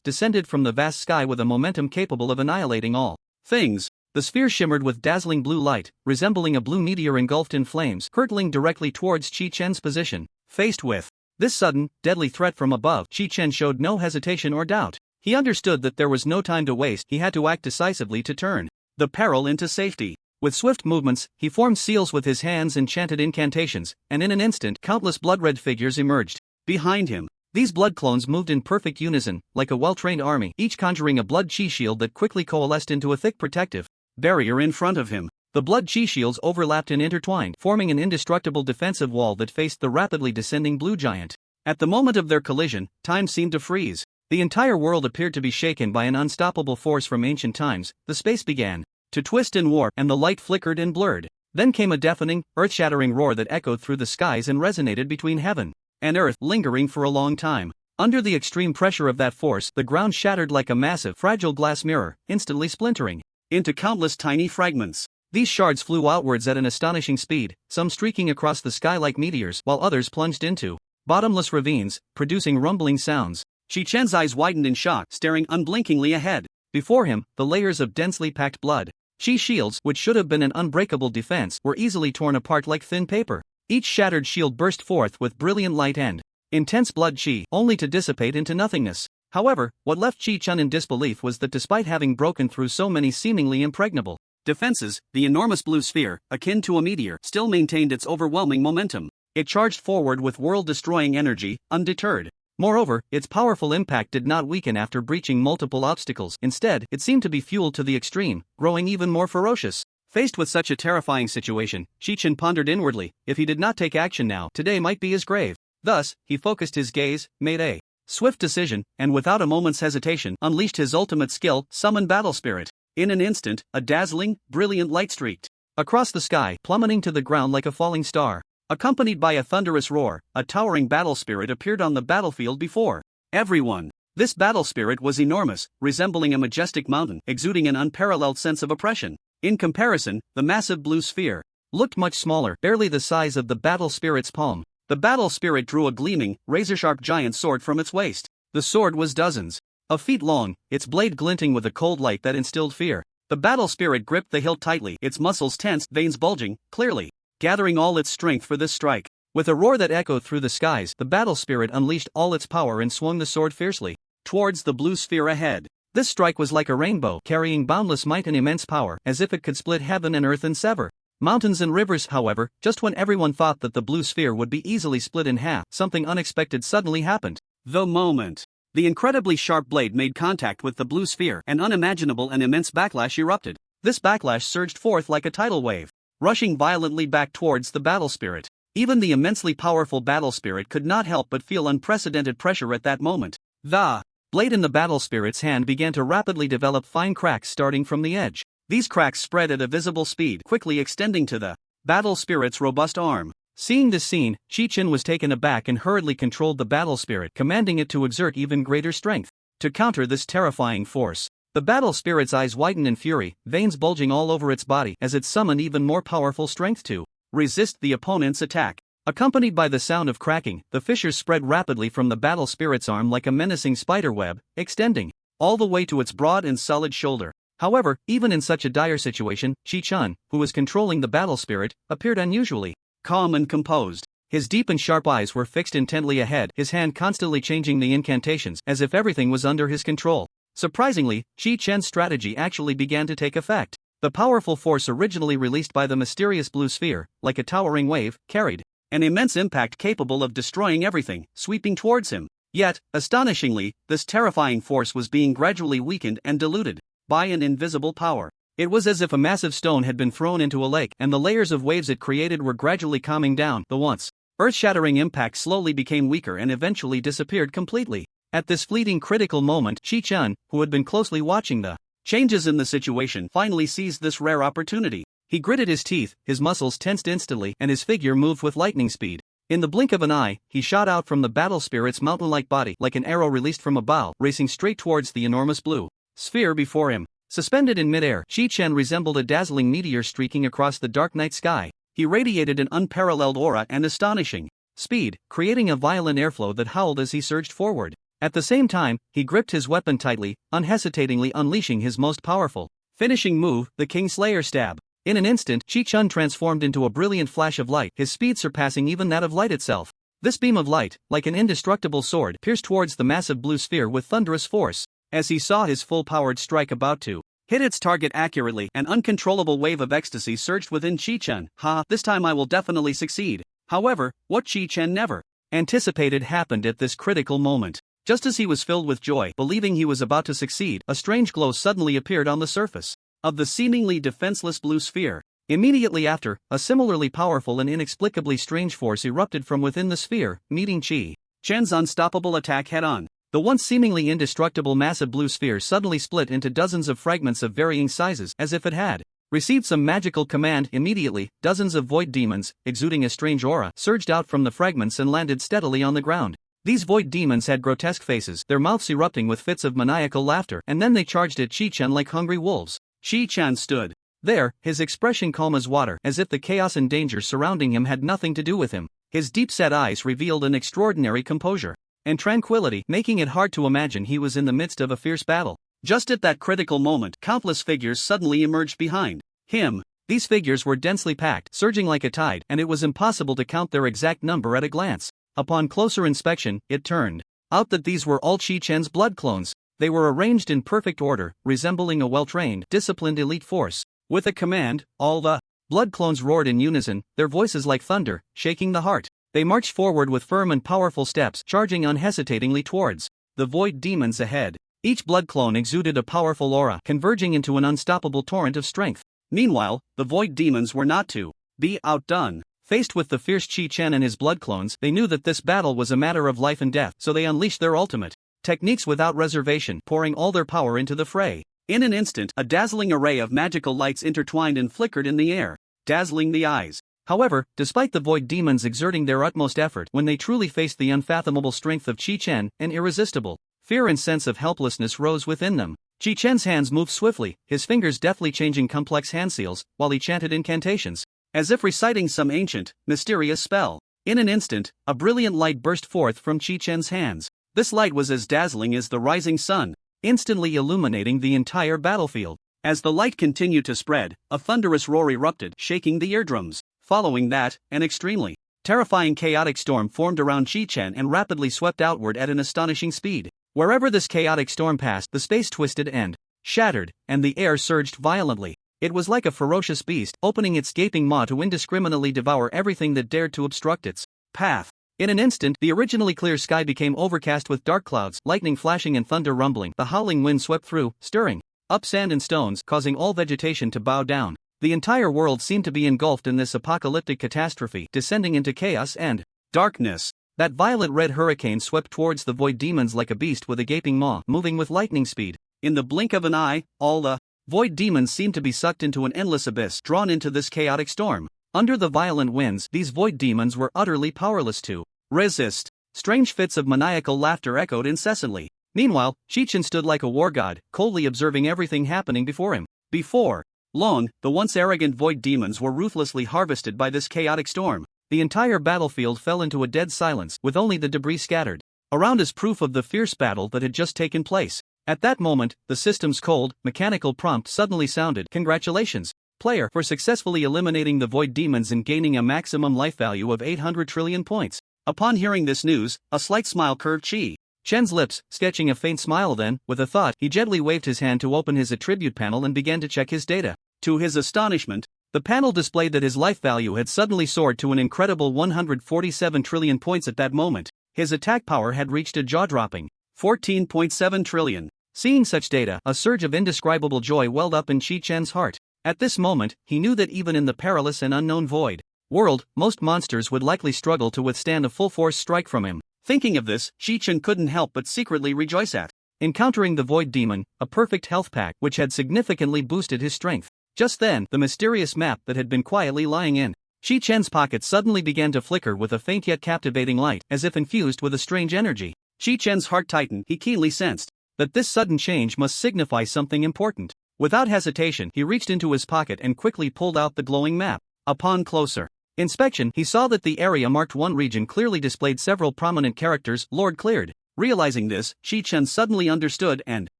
descended from the vast sky with a momentum capable of annihilating all things. The sphere shimmered with dazzling blue light, resembling a blue meteor engulfed in flames, hurtling directly towards Chi-Chen's position. Faced with this sudden, deadly threat from above, Chi-Chen showed no hesitation or doubt. He understood that there was no time to waste. He had to act decisively to turn the peril into safety. With swift movements, he formed seals with his hands and chanted incantations, and in an instant, countless blood-red figures emerged behind him. These blood clones moved in perfect unison, like a well-trained army, each conjuring a blood chi shield that quickly coalesced into a thick protective barrier in front of him. The blood chi shields overlapped and intertwined, forming an indestructible defensive wall that faced the rapidly descending blue giant. At the moment of their collision, time seemed to freeze. The entire world appeared to be shaken by an unstoppable force from ancient times. The space began to twist and warp, and the light flickered and blurred. Then came a deafening, earth-shattering roar that echoed through the skies and resonated between heaven and earth, lingering for a long time. Under the extreme pressure of that force, the ground shattered like a massive, fragile glass mirror, instantly splintering into countless tiny fragments. These shards flew outwards at an astonishing speed, some streaking across the sky like meteors, while others plunged into bottomless ravines, producing rumbling sounds. Chi-Chen's eyes widened in shock, staring unblinkingly ahead. Before him, the layers of densely packed blood chi shields, which should have been an unbreakable defense, were easily torn apart like thin paper. Each shattered shield burst forth with brilliant light and intense blood chi, only to dissipate into nothingness. However, what left Chi-Chen in disbelief was that despite having broken through so many seemingly impregnable defenses, the enormous blue sphere, akin to a meteor, still maintained its overwhelming momentum. It charged forward with world-destroying energy, undeterred. Moreover, its powerful impact did not weaken after breaching multiple obstacles. Instead, it seemed to be fueled to the extreme, growing even more ferocious. Faced with such a terrifying situation, Chi-Chen pondered inwardly. If he did not take action now, today might be his grave. Thus, he focused his gaze, made a swift decision, and without a moment's hesitation, unleashed his ultimate skill, Summon Battle Spirit. In an instant, a dazzling, brilliant light streaked across the sky, plummeting to the ground like a falling star. Accompanied by a thunderous roar, a towering battle spirit appeared on the battlefield before everyone. This battle spirit was enormous, resembling a majestic mountain, exuding an unparalleled sense of oppression. In comparison, the massive blue sphere looked much smaller, barely the size of the battle spirit's palm. The battle spirit drew a gleaming, razor-sharp giant sword from its waist. The sword was dozens of feet long, its blade glinting with a cold light that instilled fear. The battle spirit gripped the hilt tightly, its muscles tense, veins bulging, clearly gathering all its strength for this strike. With a roar that echoed through the skies, the battle spirit unleashed all its power and swung the sword fiercely towards the blue sphere ahead. This strike was like a rainbow, carrying boundless might and immense power, as if it could split heaven and earth and sever mountains and rivers. However, just when everyone thought that the blue sphere would be easily split in half, something unexpected suddenly happened. The moment the incredibly sharp blade made contact with the blue sphere, an unimaginable and immense backlash erupted. This backlash surged forth like a tidal wave, rushing violently back towards the battle spirit. Even the immensely powerful battle spirit could not help but feel unprecedented pressure at that moment. The blade in the battle spirit's hand began to rapidly develop fine cracks starting from the edge. These cracks spread at a visible speed, quickly extending to the battle spirit's robust arm. Seeing this scene, Chi-Chin was taken aback and hurriedly controlled the battle spirit, commanding it to exert even greater strength. To counter this terrifying force, the battle spirit's eyes widened in fury, veins bulging all over its body as it summoned even more powerful strength to resist the opponent's attack. Accompanied by the sound of cracking, the fissures spread rapidly from the battle spirit's arm like a menacing spider web, extending all the way to its broad and solid shoulder. However, even in such a dire situation, Chi-Chun, who was controlling the battle spirit, appeared unusually calm and composed. His deep and sharp eyes were fixed intently ahead, his hand constantly changing the incantations as if everything was under his control. Surprisingly, Chi-Chen's strategy actually began to take effect. The powerful force originally released by the mysterious blue sphere, like a towering wave, carried an immense impact capable of destroying everything, sweeping towards him. Yet, astonishingly, this terrifying force was being gradually weakened and diluted by an invisible power. It was as if a massive stone had been thrown into a lake and the layers of waves it created were gradually calming down. The once earth-shattering impact slowly became weaker and eventually disappeared completely. At this fleeting critical moment, Chi-Chun, who had been closely watching the changes in the situation, finally seized this rare opportunity. He gritted his teeth, his muscles tensed instantly, and his figure moved with lightning speed. In the blink of an eye, he shot out from the battle spirit's mountain-like body like an arrow released from a bow, racing straight towards the enormous blue sphere before him. Suspended in midair, Chi-Chen resembled a dazzling meteor streaking across the dark night sky. He radiated an unparalleled aura and astonishing speed, creating a violent airflow that howled as he surged forward. At the same time, he gripped his weapon tightly, unhesitatingly unleashing his most powerful finishing move, the Kingslayer stab. In an instant, Chi-Chun transformed into a brilliant flash of light, his speed surpassing even that of light itself. This beam of light, like an indestructible sword, pierced towards the massive blue sphere with thunderous force. As he saw his full-powered strike about to hit its target accurately, an uncontrollable wave of ecstasy surged within Chi-Chen. This time I will definitely succeed. However, what Chi-Chen never anticipated happened at this critical moment. Just as he was filled with joy, believing he was about to succeed, a strange glow suddenly appeared on the surface of the seemingly defenseless blue sphere. Immediately after, a similarly powerful and inexplicably strange force erupted from within the sphere, meeting Chi-Chen's unstoppable attack head-on. The once seemingly indestructible massive blue sphere suddenly split into dozens of fragments of varying sizes, as if it had received some magical command. Immediately, dozens of void demons, exuding a strange aura, surged out from the fragments and landed steadily on the ground. These void demons had grotesque faces, their mouths erupting with fits of maniacal laughter, and then they charged at Chi-Chen like hungry wolves. Chi-Chen stood there, his expression calm as water, as if the chaos and danger surrounding him had nothing to do with him. His deep-set eyes revealed an extraordinary composure and tranquility, making it hard to imagine he was in the midst of a fierce battle. Just at that critical moment, countless figures suddenly emerged behind him. These figures were densely packed, surging like a tide, and it was impossible to count their exact number at a glance. Upon closer inspection, it turned out that these were all Chi-Chen's blood clones. They were arranged in perfect order, resembling a well-trained, disciplined elite force. With a command, all the blood clones roared in unison, their voices like thunder, shaking the heart. They marched forward with firm and powerful steps, charging unhesitatingly towards the void demons ahead. Each blood clone exuded a powerful aura, converging into an unstoppable torrent of strength. Meanwhile, the void demons were not to be outdone. Faced with the fierce Chi-Chen and his blood clones, they knew that this battle was a matter of life and death, so they unleashed their ultimate techniques without reservation, pouring all their power into the fray. In an instant, a dazzling array of magical lights intertwined and flickered in the air, dazzling the eyes. However, despite the void demons exerting their utmost effort, when they truly faced the unfathomable strength of Chi-Chen, an irresistible fear and sense of helplessness rose within them. Chi-Chen's hands moved swiftly, his fingers deftly changing complex hand seals, while he chanted incantations, as if reciting some ancient, mysterious spell. In an instant, a brilliant light burst forth from Chi-Chen's hands. This light was as dazzling as the rising sun, instantly illuminating the entire battlefield. As the light continued to spread, a thunderous roar erupted, shaking the eardrums. Following that, an extremely terrifying chaotic storm formed around Chi-Chen and rapidly swept outward at an astonishing speed. Wherever this chaotic storm passed, the space twisted and shattered, and the air surged violently. It was like a ferocious beast, opening its gaping maw to indiscriminately devour everything that dared to obstruct its path. In an instant, the originally clear sky became overcast with dark clouds, lightning flashing and thunder rumbling. The howling wind swept through, stirring up sand and stones, causing all vegetation to bow down. The entire world seemed to be engulfed in this apocalyptic catastrophe, descending into chaos and darkness. That violet red hurricane swept towards the void demons like a beast with a gaping maw, moving with lightning speed. In the blink of an eye, all the void demons seemed to be sucked into an endless abyss, drawn into this chaotic storm. Under the violent winds, these void demons were utterly powerless to resist. Strange fits of maniacal laughter echoed incessantly. Meanwhile, Shichen stood like a war god, coldly observing everything happening before him. Before long, the once arrogant void demons were ruthlessly harvested by this chaotic storm. The entire battlefield fell into a dead silence, with only the debris scattered around as proof of the fierce battle that had just taken place. At that moment, the system's cold, mechanical prompt suddenly sounded. Congratulations, player, for successfully eliminating the void demons and gaining a maximum life value of 800 trillion points. Upon hearing this news, a slight smile curved Chi Chen's lips, sketching a faint smile. Then, with a thought, he gently waved his hand to open his attribute panel and began to check his data. To his astonishment, the panel displayed that his life value had suddenly soared to an incredible 147 trillion points at that moment. His attack power had reached a jaw-dropping 14.7 trillion. Seeing such data, a surge of indescribable joy welled up in Chi Chen's heart. At this moment, he knew that even in the perilous and unknown void world, most monsters would likely struggle to withstand a full-force strike from him. Thinking of this, Chi Chen couldn't help but secretly rejoice at encountering the void demon, a perfect health pack which had significantly boosted his strength. Just then, the mysterious map that had been quietly lying in Chi Chen's pocket suddenly began to flicker with a faint yet captivating light, as if infused with a strange energy. Chi Chen's heart tightened. He keenly sensed that this sudden change must signify something important. Without hesitation, he reached into his pocket and quickly pulled out the glowing map. Upon closer inspection, he saw that the area marked 1 region clearly displayed several prominent characters. Lord cleared. Realizing this, Chi Chen suddenly understood and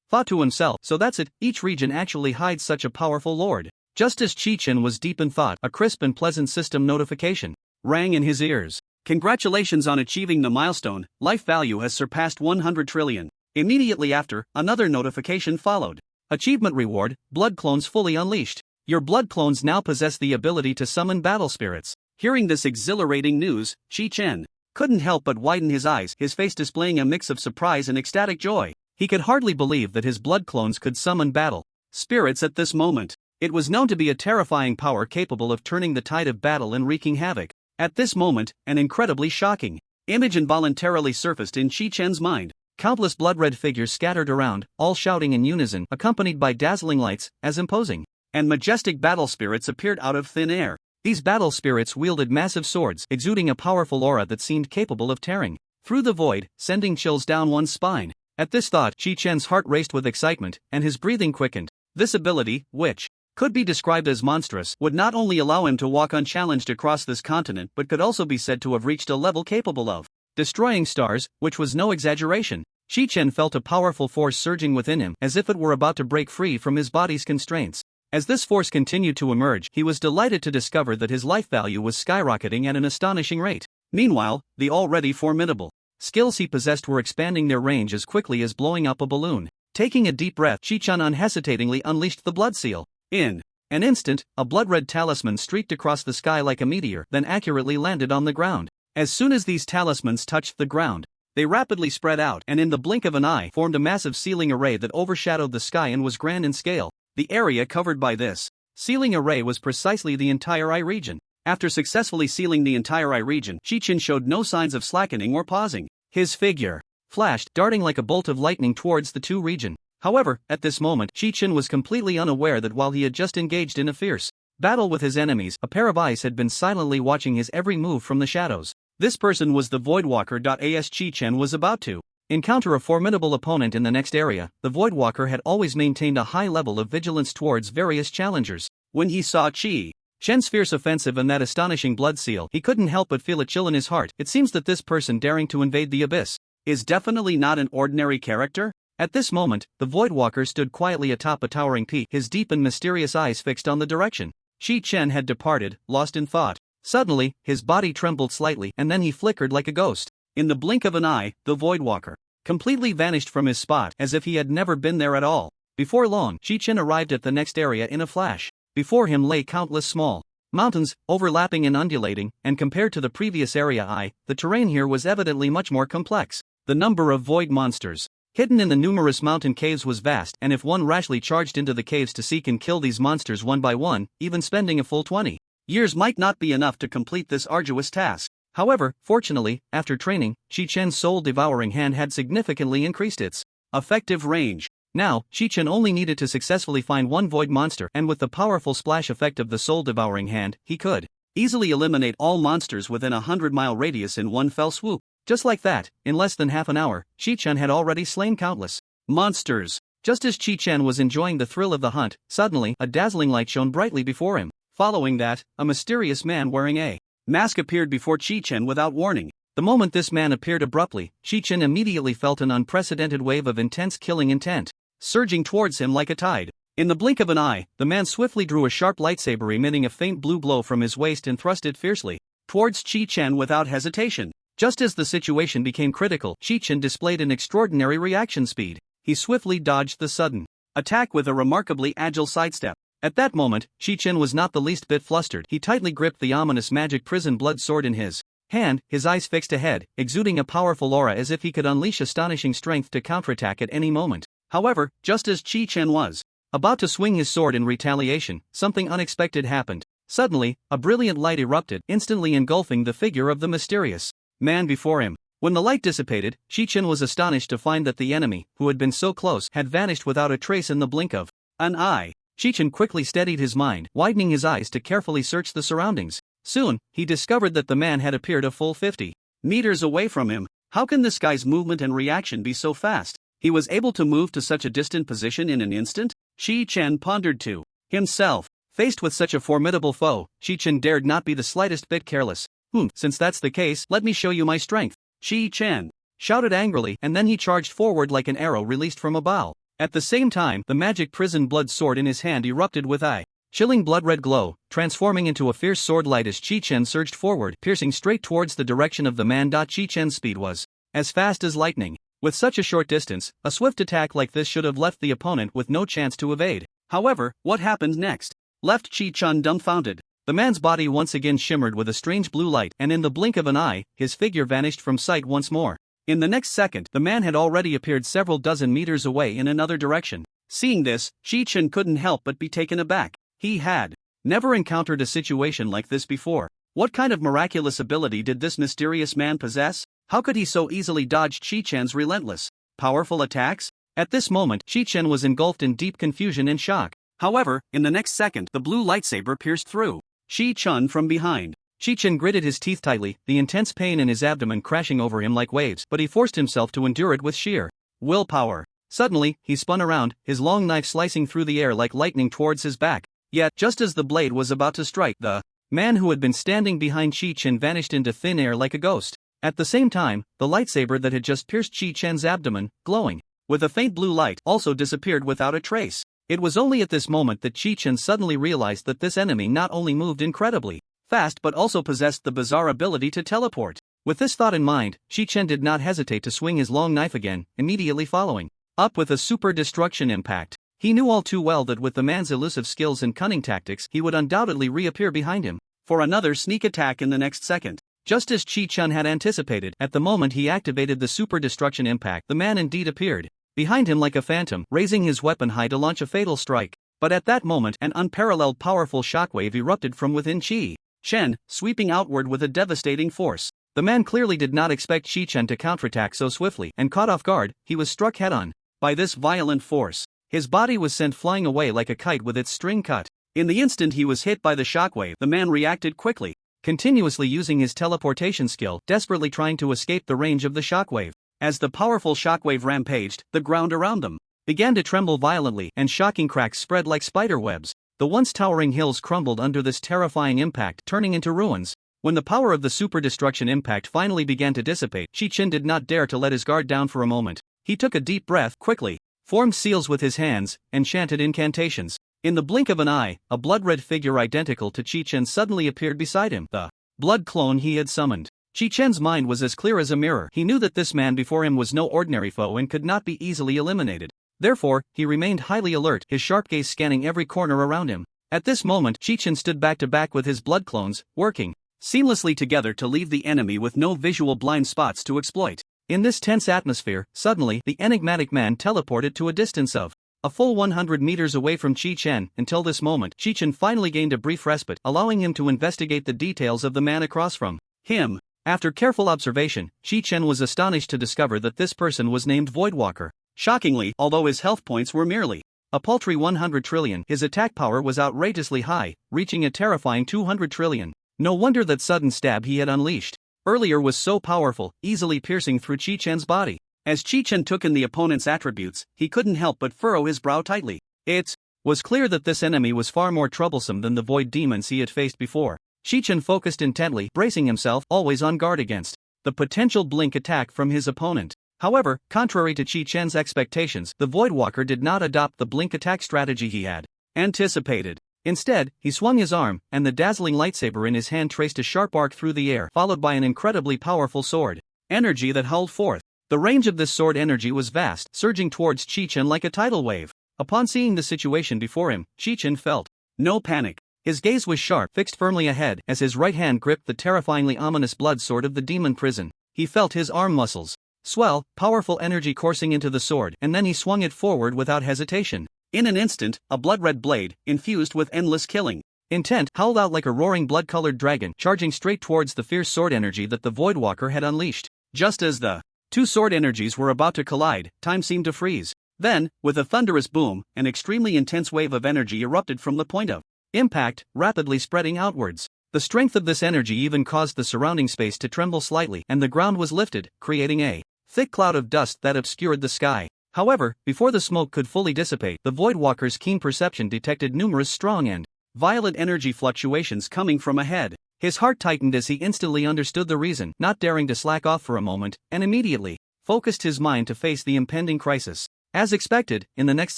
thought to himself, so that's it, each region actually hides such a powerful lord. Just as Chi Chen was deep in thought, a crisp and pleasant system notification rang in his ears. Congratulations on achieving the milestone, life value has surpassed 100 trillion. Immediately after, another notification followed. Achievement reward, blood clones fully unleashed. Your blood clones now possess the ability to summon battle spirits. Hearing this exhilarating news, Chi Chen couldn't help but widen his eyes, his face displaying a mix of surprise and ecstatic joy. He could hardly believe that his blood clones could summon battle spirits at this moment. It was known to be a terrifying power capable of turning the tide of battle and wreaking havoc. At this moment, an incredibly shocking image involuntarily surfaced in Chi Chen's mind. Countless blood-red figures scattered around, all shouting in unison, accompanied by dazzling lights, as imposing and majestic battle spirits appeared out of thin air. These battle spirits wielded massive swords, exuding a powerful aura that seemed capable of tearing through the void, sending chills down one's spine. At this thought, Chi Chen's heart raced with excitement, and his breathing quickened. This ability, which could be described as monstrous, would not only allow him to walk unchallenged across this continent but could also be said to have reached a level capable of destroying stars, which was no exaggeration. Chi Chen felt a powerful force surging within him, as if it were about to break free from his body's constraints. As this force continued to emerge, he was delighted to discover that his life value was skyrocketing at an astonishing rate. Meanwhile, the already formidable skills he possessed were expanding their range as quickly as blowing up a balloon. Taking a deep breath, Chi Chen unhesitatingly unleashed the blood seal. In an instant, a blood-red talisman streaked across the sky like a meteor, then accurately landed on the ground. As soon as these talismans touched the ground, they rapidly spread out and in the blink of an eye formed a massive sealing array that overshadowed the sky and was grand in scale. The area covered by this sealing array was precisely the entire I region. After successfully sealing the entire I region, Chi Chen showed no signs of slackening or pausing. His figure flashed, darting like a bolt of lightning towards the 2 region. However, at this moment, Chi Chen was completely unaware that while he had just engaged in a fierce battle with his enemies, a pair of eyes had been silently watching his every move from the shadows. This person was the Voidwalker. As Chi Chen was about to encounter a formidable opponent in the next area, the Voidwalker had always maintained a high level of vigilance towards various challengers. When he saw Chi Chen's fierce offensive and that astonishing blood seal, he couldn't help but feel a chill in his heart. It seems that this person daring to invade the abyss is definitely not an ordinary character. At this moment, the Voidwalker stood quietly atop a towering peak, his deep and mysterious eyes fixed on the direction Chi Chen had departed, lost in thought. Suddenly, his body trembled slightly and then he flickered like a ghost. In the blink of an eye, the Voidwalker completely vanished from his spot as if he had never been there at all. Before long, Chi Chen arrived at the next area in a flash. Before him lay countless small mountains, overlapping and undulating, and compared to the previous area the terrain here was evidently much more complex. The number of void monsters hidden in the numerous mountain caves was vast, and if one rashly charged into the caves to seek and kill these monsters one by one, even spending a full 20 years might not be enough to complete this arduous task. However, fortunately, after training, Chi Chen's soul-devouring hand had significantly increased its effective range. Now, Chi Chen only needed to successfully find one void monster, and with the powerful splash effect of the soul-devouring hand, he could easily eliminate all monsters within a 100-mile radius in one fell swoop. Just like that, in less than half an hour, Chi-Chen had already slain countless monsters. Just as Chi-Chen was enjoying the thrill of the hunt, suddenly a dazzling light shone brightly before him. Following that, a mysterious man wearing a mask appeared before Chi-Chen without warning. The moment this man appeared abruptly, Chi-Chen immediately felt an unprecedented wave of intense killing intent, surging towards him like a tide. In the blink of an eye, the man swiftly drew a sharp lightsaber emitting a faint blue glow from his waist and thrust it fiercely towards Chi-Chen without hesitation. Just as the situation became critical, Chi-Chen displayed an extraordinary reaction speed. He swiftly dodged the sudden attack with a remarkably agile sidestep. At that moment, Chi-Chen was not the least bit flustered. He tightly gripped the ominous magic prison blood sword in his hand, his eyes fixed ahead, exuding a powerful aura as if he could unleash astonishing strength to counterattack at any moment. However, just as Chi-Chen was about to swing his sword in retaliation, something unexpected happened. Suddenly, a brilliant light erupted, instantly engulfing the figure of the mysterious man before him. When the light dissipated, Chi-Chen was astonished to find that the enemy, who had been so close, had vanished without a trace in the blink of an eye. Chi-Chen quickly steadied his mind, widening his eyes to carefully search the surroundings. Soon, he discovered that the man had appeared a full 50 meters away from him. How can this guy's movement and reaction be so fast? He was able to move to such a distant position in an instant? Chi-Chen pondered to himself. Faced with such a formidable foe, Chi-Chen dared not be the slightest bit careless. Since that's the case, let me show you my strength. Chi-Chen shouted angrily, and then he charged forward like an arrow released from a bow. At the same time, the magic prison blood sword in his hand erupted with a chilling blood-red glow, transforming into a fierce sword light as Chi-Chen surged forward, piercing straight towards the direction of the man. Chi-Chen's speed was as fast as lightning. With such a short distance, a swift attack like this should have left the opponent with no chance to evade. However, what happened next left Chi-Chen dumbfounded. The man's body once again shimmered with a strange blue light, and in the blink of an eye, his figure vanished from sight once more. In the next second, the man had already appeared several dozen meters away in another direction. Seeing this, Chi-Chen couldn't help but be taken aback. He had never encountered a situation like this before. What kind of miraculous ability did this mysterious man possess? How could he so easily dodge Chi-Chen's relentless, powerful attacks? At this moment, Chi-Chen was engulfed in deep confusion and shock. However, in the next second, the blue lightsaber pierced through Chi-Chen from behind. Chi-Chen gritted his teeth tightly, the intense pain in his abdomen crashing over him like waves, but he forced himself to endure it with sheer willpower. Suddenly, he spun around, his long knife slicing through the air like lightning towards his back. Yet, just as the blade was about to strike, the man who had been standing behind Chi-Chen vanished into thin air like a ghost. At the same time, the lightsaber that had just pierced Chi-Chen's abdomen, glowing with a faint blue light, also disappeared without a trace. It was only at this moment that Chi-Chen suddenly realized that this enemy not only moved incredibly fast but also possessed the bizarre ability to teleport. With this thought in mind, Chi-Chen did not hesitate to swing his long knife again, immediately following up with a super destruction impact. He knew all too well that with the man's elusive skills and cunning tactics, he would undoubtedly reappear behind him for another sneak attack in the next second. Just as Chi-Chen had anticipated, at the moment he activated the super destruction impact, the man indeed appeared behind him like a phantom, raising his weapon high to launch a fatal strike. But at that moment, an unparalleled powerful shockwave erupted from within Chi-Chen, sweeping outward with a devastating force. The man clearly did not expect Chi-Chen to counterattack so swiftly, and caught off guard, he was struck head-on by this violent force. His body was sent flying away like a kite with its string cut. In the instant he was hit by the shockwave, the man reacted quickly, continuously using his teleportation skill, desperately trying to escape the range of the shockwave. As the powerful shockwave rampaged, the ground around them began to tremble violently, and shocking cracks spread like spider webs. The once towering hills crumbled under this terrifying impact, turning into ruins. When the power of the super destruction impact finally began to dissipate, Chi-Chen did not dare to let his guard down for a moment. He took a deep breath, quickly formed seals with his hands, and chanted incantations. In the blink of an eye, a blood-red figure identical to Chi-Chen suddenly appeared beside him, the blood clone he had summoned. Chi-Chen's mind was as clear as a mirror. He knew that this man before him was no ordinary foe and could not be easily eliminated. Therefore, he remained highly alert, his sharp gaze scanning every corner around him. At this moment, Chi-Chen stood back to back with his blood clones, working seamlessly together to leave the enemy with no visual blind spots to exploit. In this tense atmosphere, suddenly, the enigmatic man teleported to a distance of a full 100 meters away from Chi-Chen. Until this moment, Chi-Chen finally gained a brief respite, allowing him to investigate the details of the man across from him. After careful observation, Chi-Chen was astonished to discover that this person was named Voidwalker. Shockingly, although his health points were merely a paltry 100 trillion, his attack power was outrageously high, reaching a terrifying 200 trillion. No wonder that sudden stab he had unleashed earlier was so powerful, easily piercing through Chi-Chen's body. As Chi-Chen took in the opponent's attributes, he couldn't help but furrow his brow tightly. It was clear that this enemy was far more troublesome than the void demons he had faced before. Chi-Chen focused intently, bracing himself, always on guard against the potential blink attack from his opponent. However, contrary to Chi-Chen's expectations, the Voidwalker did not adopt the blink attack strategy he had anticipated. Instead, he swung his arm, and the dazzling lightsaber in his hand traced a sharp arc through the air, followed by an incredibly powerful sword energy that hurled forth. The range of this sword energy was vast, surging towards Chi-Chen like a tidal wave. Upon seeing the situation before him, Chi-Chen felt no panic. His gaze was sharp, fixed firmly ahead, as his right hand gripped the terrifyingly ominous blood sword of the demon prison. He felt his arm muscles swell, powerful energy coursing into the sword, and then he swung it forward without hesitation. In an instant, a blood-red blade, infused with endless killing intent, howled out like a roaring blood-colored dragon, charging straight towards the fierce sword energy that the Voidwalker had unleashed. Just as the two sword energies were about to collide, time seemed to freeze. Then, with a thunderous boom, an extremely intense wave of energy erupted from the point of impact, rapidly spreading outwards. The strength of this energy even caused the surrounding space to tremble slightly, and the ground was lifted, creating a thick cloud of dust that obscured the sky. However, before the smoke could fully dissipate, the Voidwalker's keen perception detected numerous strong and violent energy fluctuations coming from ahead. His heart tightened as he instantly understood the reason, not daring to slack off for a moment, and immediately focused his mind to face the impending crisis. As expected, in the next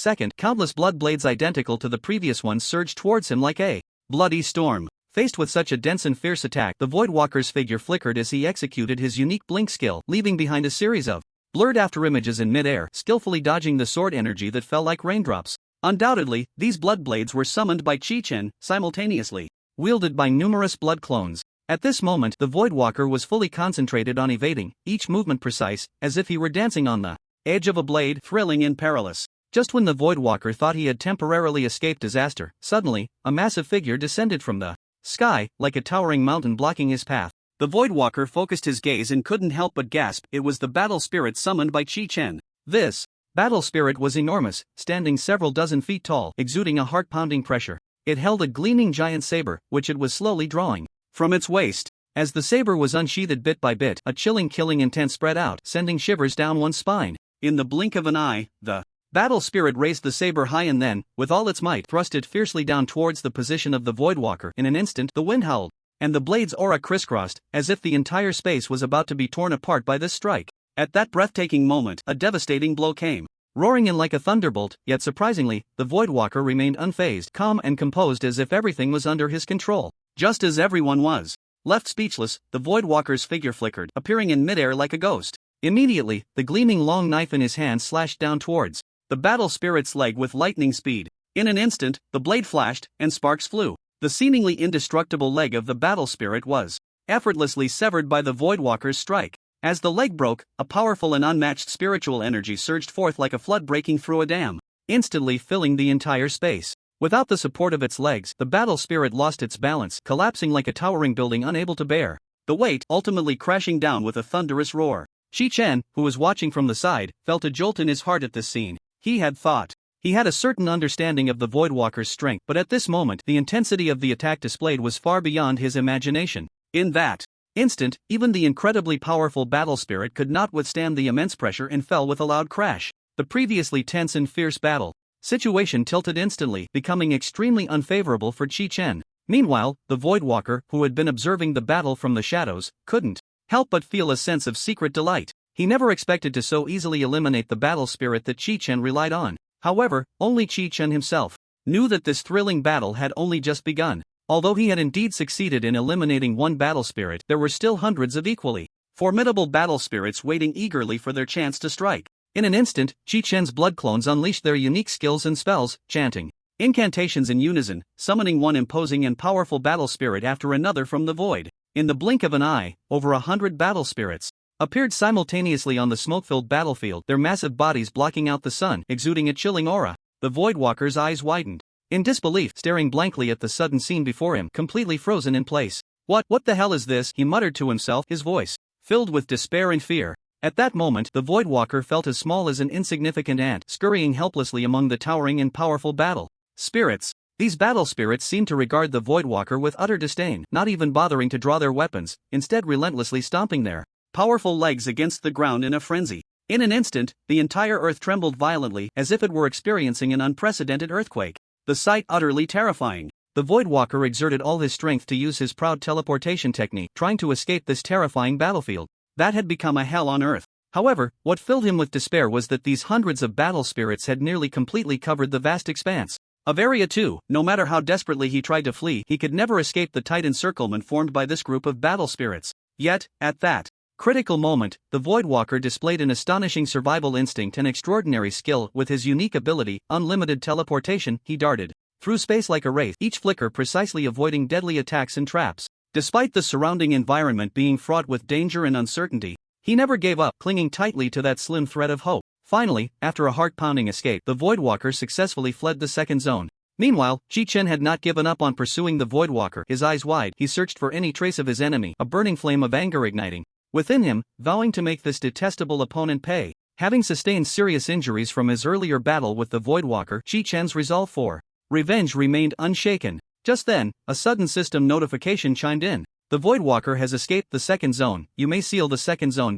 second, countless blood blades identical to the previous ones surged towards him like a bloody storm. Faced with such a dense and fierce attack, the Voidwalker's figure flickered as he executed his unique blink skill, leaving behind a series of blurred afterimages in mid-air, skillfully dodging the sword energy that fell like raindrops. Undoubtedly, these blood blades were summoned by Chi-Chen, simultaneously wielded by numerous blood clones. At this moment, the Voidwalker was fully concentrated on evading, each movement precise, as if he were dancing on the edge of a blade, thrilling and perilous. Just when the Voidwalker thought he had temporarily escaped disaster, suddenly, a massive figure descended from the sky, like a towering mountain blocking his path. The Voidwalker focused his gaze and couldn't help but gasp. It was the battle spirit summoned by Chi-Chen. This battle spirit was enormous, standing several dozen feet tall, exuding a heart-pounding pressure. It held a gleaming giant saber, which it was slowly drawing from its waist. As the saber was unsheathed bit by bit, a chilling killing intent spread out, sending shivers down one's spine. In the blink of an eye, the battle spirit raised the saber high and then, with all its might, thrust it fiercely down towards the position of the Voidwalker. In an instant, the wind howled, and the blade's aura crisscrossed, as if the entire space was about to be torn apart by this strike. At that breathtaking moment, a devastating blow came, roaring in like a thunderbolt, yet surprisingly, the Voidwalker remained unfazed, calm and composed as if everything was under his control. Just as everyone was left speechless, the Voidwalker's figure flickered, appearing in midair like a ghost. Immediately, the gleaming long knife in his hand slashed down towards the battle spirit's leg with lightning speed. In an instant, the blade flashed, and sparks flew. The seemingly indestructible leg of the battle spirit was effortlessly severed by the Voidwalker's strike. As the leg broke, a powerful and unmatched spiritual energy surged forth like a flood breaking through a dam, instantly filling the entire space. Without the support of its legs, the battle spirit lost its balance, collapsing like a towering building unable to bear the weight, ultimately crashing down with a thunderous roar. Chi-Chen, who was watching from the side, felt a jolt in his heart at this scene. He had thought he had a certain understanding of the Voidwalker's strength, but at this moment, the intensity of the attack displayed was far beyond his imagination. In that instant, even the incredibly powerful battle spirit could not withstand the immense pressure and fell with a loud crash. The previously tense and fierce battle situation tilted instantly, becoming extremely unfavorable for Chi-Chen. Meanwhile, the Voidwalker, who had been observing the battle from the shadows, couldn't help but feel a sense of secret delight. He never expected to so easily eliminate the battle spirit that Chi-Chen relied on. However, only Chi-Chen himself knew that this thrilling battle had only just begun. Although he had indeed succeeded in eliminating one battle spirit, there were still hundreds of equally formidable battle spirits waiting eagerly for their chance to strike. In an instant, Chi-Chen's blood clones unleashed their unique skills and spells, chanting incantations in unison, summoning one imposing and powerful battle spirit after another from the void. In the blink of an eye, over 100 battle spirits appeared simultaneously on the smoke-filled battlefield, their massive bodies blocking out the sun, exuding a chilling aura. The Voidwalker's eyes widened in disbelief, staring blankly at the sudden scene before him, completely frozen in place. What the hell is this?" he muttered to himself, his voice filled with despair and fear. At that moment, the Voidwalker felt as small as an insignificant ant, scurrying helplessly among the towering and powerful battle spirits. These battle spirits seemed to regard the Voidwalker with utter disdain, not even bothering to draw their weapons, instead relentlessly stomping their powerful legs against the ground in a frenzy. In an instant, the entire earth trembled violently as if it were experiencing an unprecedented earthquake. The sight utterly terrifying. The Voidwalker exerted all his strength to use his proud teleportation technique, trying to escape this terrifying battlefield. That had become a hell on earth. However, what filled him with despair was that these hundreds of battle spirits had nearly completely covered the vast expanse of Area 2. No matter how desperately he tried to flee, he could never escape the tight encirclement formed by this group of battle spirits. Yet, at that critical moment, the Voidwalker displayed an astonishing survival instinct and extraordinary skill. With his unique ability, unlimited teleportation, he darted through space like a wraith, each flicker precisely avoiding deadly attacks and traps. Despite the surrounding environment being fraught with danger and uncertainty, he never gave up, clinging tightly to that slim thread of hope. Finally, after a heart-pounding escape, the Voidwalker successfully fled the second zone. Meanwhile, Chi-Chen had not given up on pursuing the Voidwalker. His eyes wide, he searched for any trace of his enemy, a burning flame of anger igniting within him, vowing to make this detestable opponent pay. Having sustained serious injuries from his earlier battle with the Voidwalker, Chi-Chen's resolve for revenge remained unshaken. Just then, a sudden system notification chimed in. The Voidwalker has escaped the second zone. You may seal the second zone.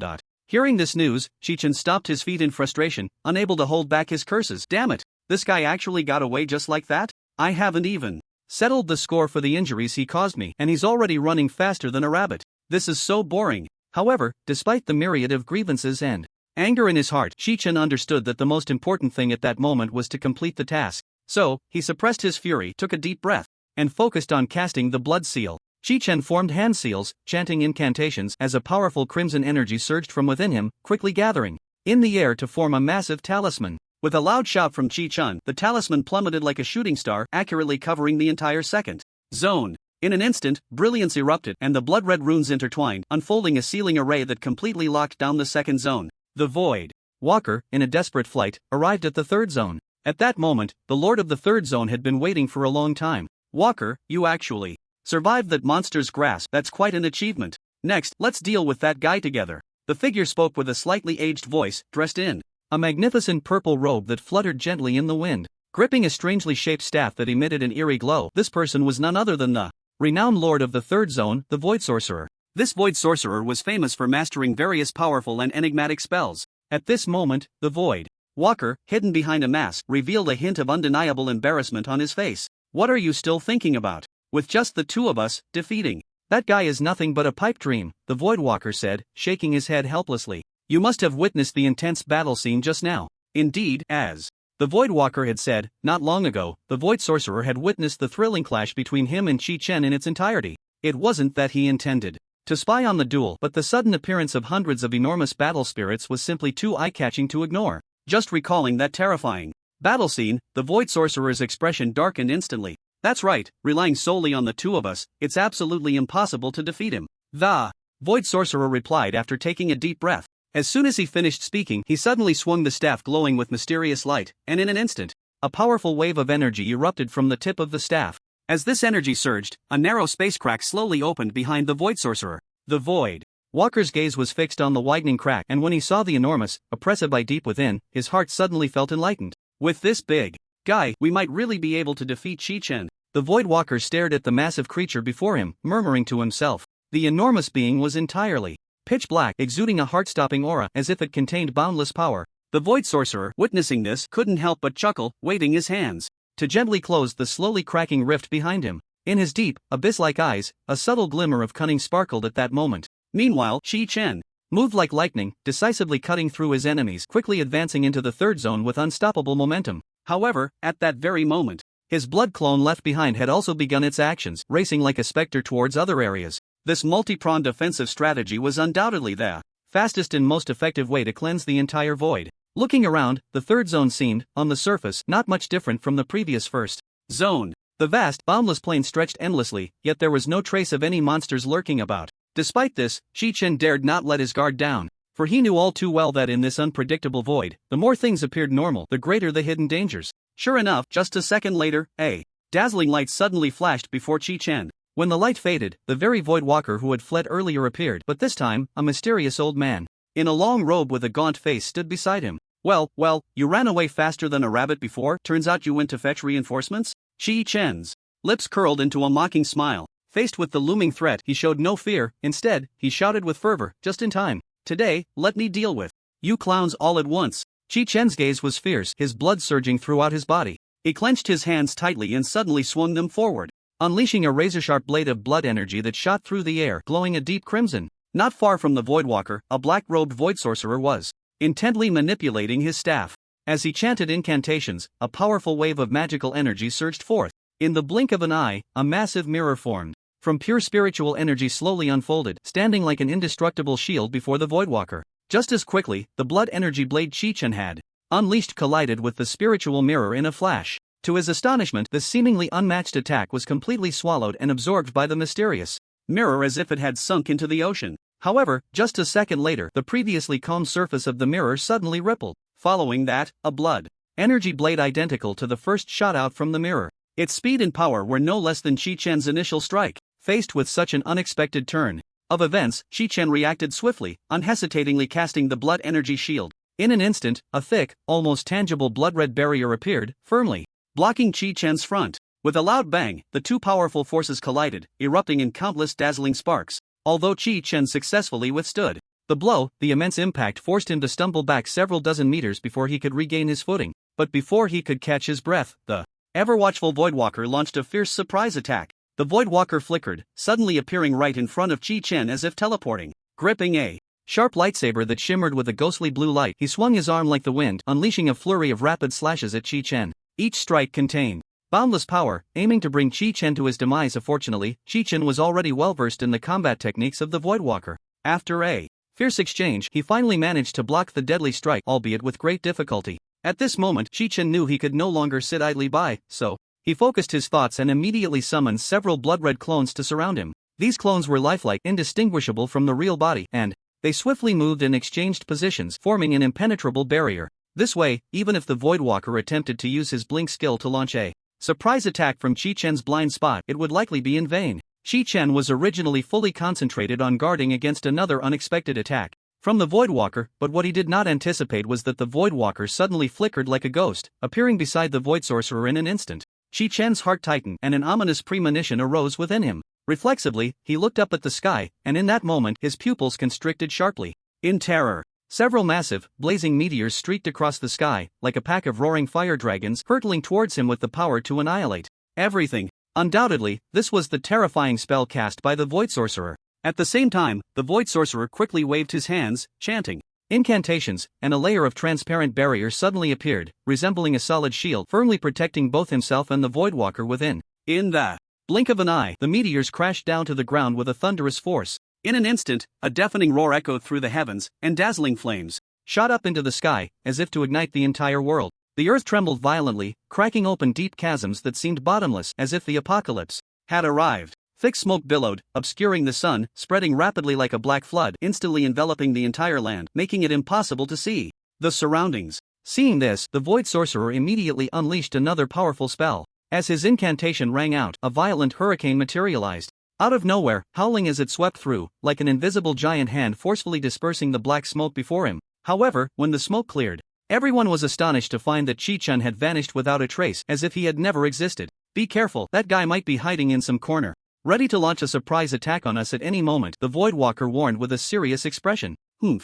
Hearing this news, Chi-Chen stopped his feet in frustration, unable to hold back his curses. Damn it, this guy actually got away just like that? I haven't even settled the score for the injuries he caused me, and he's already running faster than a rabbit. This is so boring. However, despite the myriad of grievances and anger in his heart, Chi-Chen understood that the most important thing at that moment was to complete the task. So, he suppressed his fury, took a deep breath, and focused on casting the blood seal. Chi-Chen formed hand seals, chanting incantations as a powerful crimson energy surged from within him, quickly gathering in the air to form a massive talisman. With a loud shout from Chi-Chen, the talisman plummeted like a shooting star, accurately covering the entire second zone. In an instant, brilliance erupted and the blood-red runes intertwined, unfolding a sealing array that completely locked down the second zone. The Voidwalker, in a desperate flight, arrived at the third zone. At that moment, the Lord of the third zone had been waiting for a long time. Walker, you actually survived that monster's grasp. That's quite an achievement. Next, let's deal with that guy together. The figure spoke with a slightly aged voice, dressed in a magnificent purple robe that fluttered gently in the wind. Gripping a strangely shaped staff that emitted an eerie glow, this person was none other than the renowned Lord of the Third Zone, the Void Sorcerer. This Void Sorcerer was famous for mastering various powerful and enigmatic spells. At this moment, the Voidwalker, hidden behind a mask, revealed a hint of undeniable embarrassment on his face. What are you still thinking about? With just the two of us, defeating that guy is nothing but a pipe dream, the Voidwalker said, shaking his head helplessly. You must have witnessed the intense battle scene just now. Indeed, as the Voidwalker had said, not long ago, the Void Sorcerer had witnessed the thrilling clash between him and Chi-Chen in its entirety. It wasn't that he intended to spy on the duel, but the sudden appearance of hundreds of enormous battle spirits was simply too eye-catching to ignore. Just recalling that terrifying battle scene, the Void Sorcerer's expression darkened instantly. That's right, relying solely on the two of us, it's absolutely impossible to defeat him. The Void Sorcerer replied after taking a deep breath. As soon as he finished speaking, he suddenly swung the staff glowing with mysterious light, and in an instant, a powerful wave of energy erupted from the tip of the staff. As this energy surged, a narrow space crack slowly opened behind the Void Sorcerer. The Voidwalker's gaze was fixed on the widening crack, and when he saw the enormous, oppressive eye deep within, his heart suddenly felt enlightened. With this big guy, we might really be able to defeat Chi-Chen. The Voidwalker stared at the massive creature before him, murmuring to himself. The enormous being was entirely pitch black, exuding a heart-stopping aura as if it contained boundless power. The Void Sorcerer, witnessing this, couldn't help but chuckle, waving his hands to gently close the slowly cracking rift behind him. In his deep, abyss-like eyes, a subtle glimmer of cunning sparkled at that moment. Meanwhile, Chi-Chen moved like lightning, decisively cutting through his enemies, quickly advancing into the third zone with unstoppable momentum. However, at that very moment, his blood clone left behind had also begun its actions, racing like a specter towards other areas. This multi-pronged defensive strategy was undoubtedly the fastest and most effective way to cleanse the entire void. Looking around, the third zone seemed, on the surface, not much different from the previous first zone. The vast, boundless plain stretched endlessly, yet there was no trace of any monsters lurking about. Despite this, Chi-Chen dared not let his guard down, for he knew all too well that in this unpredictable void, the more things appeared normal, the greater the hidden dangers. Sure enough, just a second later, a dazzling light suddenly flashed before Chi-Chen. When the light faded, the very Voidwalker who had fled earlier appeared, but this time, a mysterious old man in a long robe with a gaunt face stood beside him. Well, you ran away faster than a rabbit before, turns out you went to fetch reinforcements? Chi Chen's lips curled into a mocking smile. Faced with the looming threat, he showed no fear. Instead, he shouted with fervor, just in time. Today, let me deal with you clowns all at once. Chi Chen's gaze was fierce, his blood surging throughout his body. He clenched his hands tightly and suddenly swung them forward, unleashing a razor-sharp blade of blood energy that shot through the air, glowing a deep crimson. Not far from the Voidwalker, a black-robed void sorcerer was intently manipulating his staff. As he chanted incantations, a powerful wave of magical energy surged forth. In the blink of an eye, a massive mirror formed. From pure spiritual energy slowly unfolded, standing like an indestructible shield before the Voidwalker. Just as quickly, the blood energy blade Chi Chen had unleashed collided with the spiritual mirror in a flash. To his astonishment, the seemingly unmatched attack was completely swallowed and absorbed by the mysterious mirror as if it had sunk into the ocean. However, just a second later, the previously calm surface of the mirror suddenly rippled. Following that, a blood energy blade identical to the first shot out from the mirror. Its speed and power were no less than Chi Chen's initial strike. Faced with such an unexpected turn of events, Chi Chen reacted swiftly, unhesitatingly casting the blood energy shield. In an instant, a thick, almost tangible blood-red barrier appeared, firmly blocking Chi Chen's front. With a loud bang, the two powerful forces collided, erupting in countless dazzling sparks. Although Chi Chen successfully withstood the blow, the immense impact forced him to stumble back several dozen meters before he could regain his footing. But before he could catch his breath, the ever-watchful Voidwalker launched a fierce surprise attack. The Voidwalker flickered, suddenly appearing right in front of Chi Chen as if teleporting. Gripping a sharp lightsaber that shimmered with a ghostly blue light, he swung his arm like the wind, unleashing a flurry of rapid slashes at Chi Chen. Each strike contained boundless power, aiming to bring Chi Chen to his demise. Fortunately, Chi Chen was already well versed in the combat techniques of the Voidwalker. After a fierce exchange, he finally managed to block the deadly strike, albeit with great difficulty. At this moment, Chi Chen knew he could no longer sit idly by, so he focused his thoughts and immediately summoned several blood-red clones to surround him. These clones were lifelike, indistinguishable from the real body, and they swiftly moved and exchanged positions, forming an impenetrable barrier. This way, even if the Voidwalker attempted to use his blink skill to launch a surprise attack from Chi Chen's blind spot, it would likely be in vain. Chi Chen was originally fully concentrated on guarding against another unexpected attack from the Voidwalker, but what he did not anticipate was that the Voidwalker suddenly flickered like a ghost, appearing beside the Void Sorcerer in an instant. Chi Chen's heart tightened and an ominous premonition arose within him. Reflexively, he looked up at the sky, and in that moment his pupils constricted sharply. In terror, several massive, blazing meteors streaked across the sky, like a pack of roaring fire dragons hurtling towards him with the power to annihilate everything. Undoubtedly, this was the terrifying spell cast by the Void Sorcerer. At the same time, the Void Sorcerer quickly waved his hands, chanting incantations, and a layer of transparent barrier suddenly appeared, resembling a solid shield firmly protecting both himself and the Voidwalker within. In the blink of an eye, the meteors crashed down to the ground with a thunderous force. In an instant, a deafening roar echoed through the heavens, and dazzling flames shot up into the sky, as if to ignite the entire world. The earth trembled violently, cracking open deep chasms that seemed bottomless, as if the apocalypse had arrived. Thick smoke billowed, obscuring the sun, spreading rapidly like a black flood, instantly enveloping the entire land, making it impossible to see the surroundings. Seeing this, the Void Sorcerer immediately unleashed another powerful spell. As his incantation rang out, a violent hurricane materialized out of nowhere, howling as it swept through, like an invisible giant hand forcefully dispersing the black smoke before him. However, when the smoke cleared, everyone was astonished to find that Chi Chen had vanished without a trace, as if he had never existed. Be careful, that guy might be hiding in some corner, ready to launch a surprise attack on us at any moment, the Voidwalker warned with a serious expression.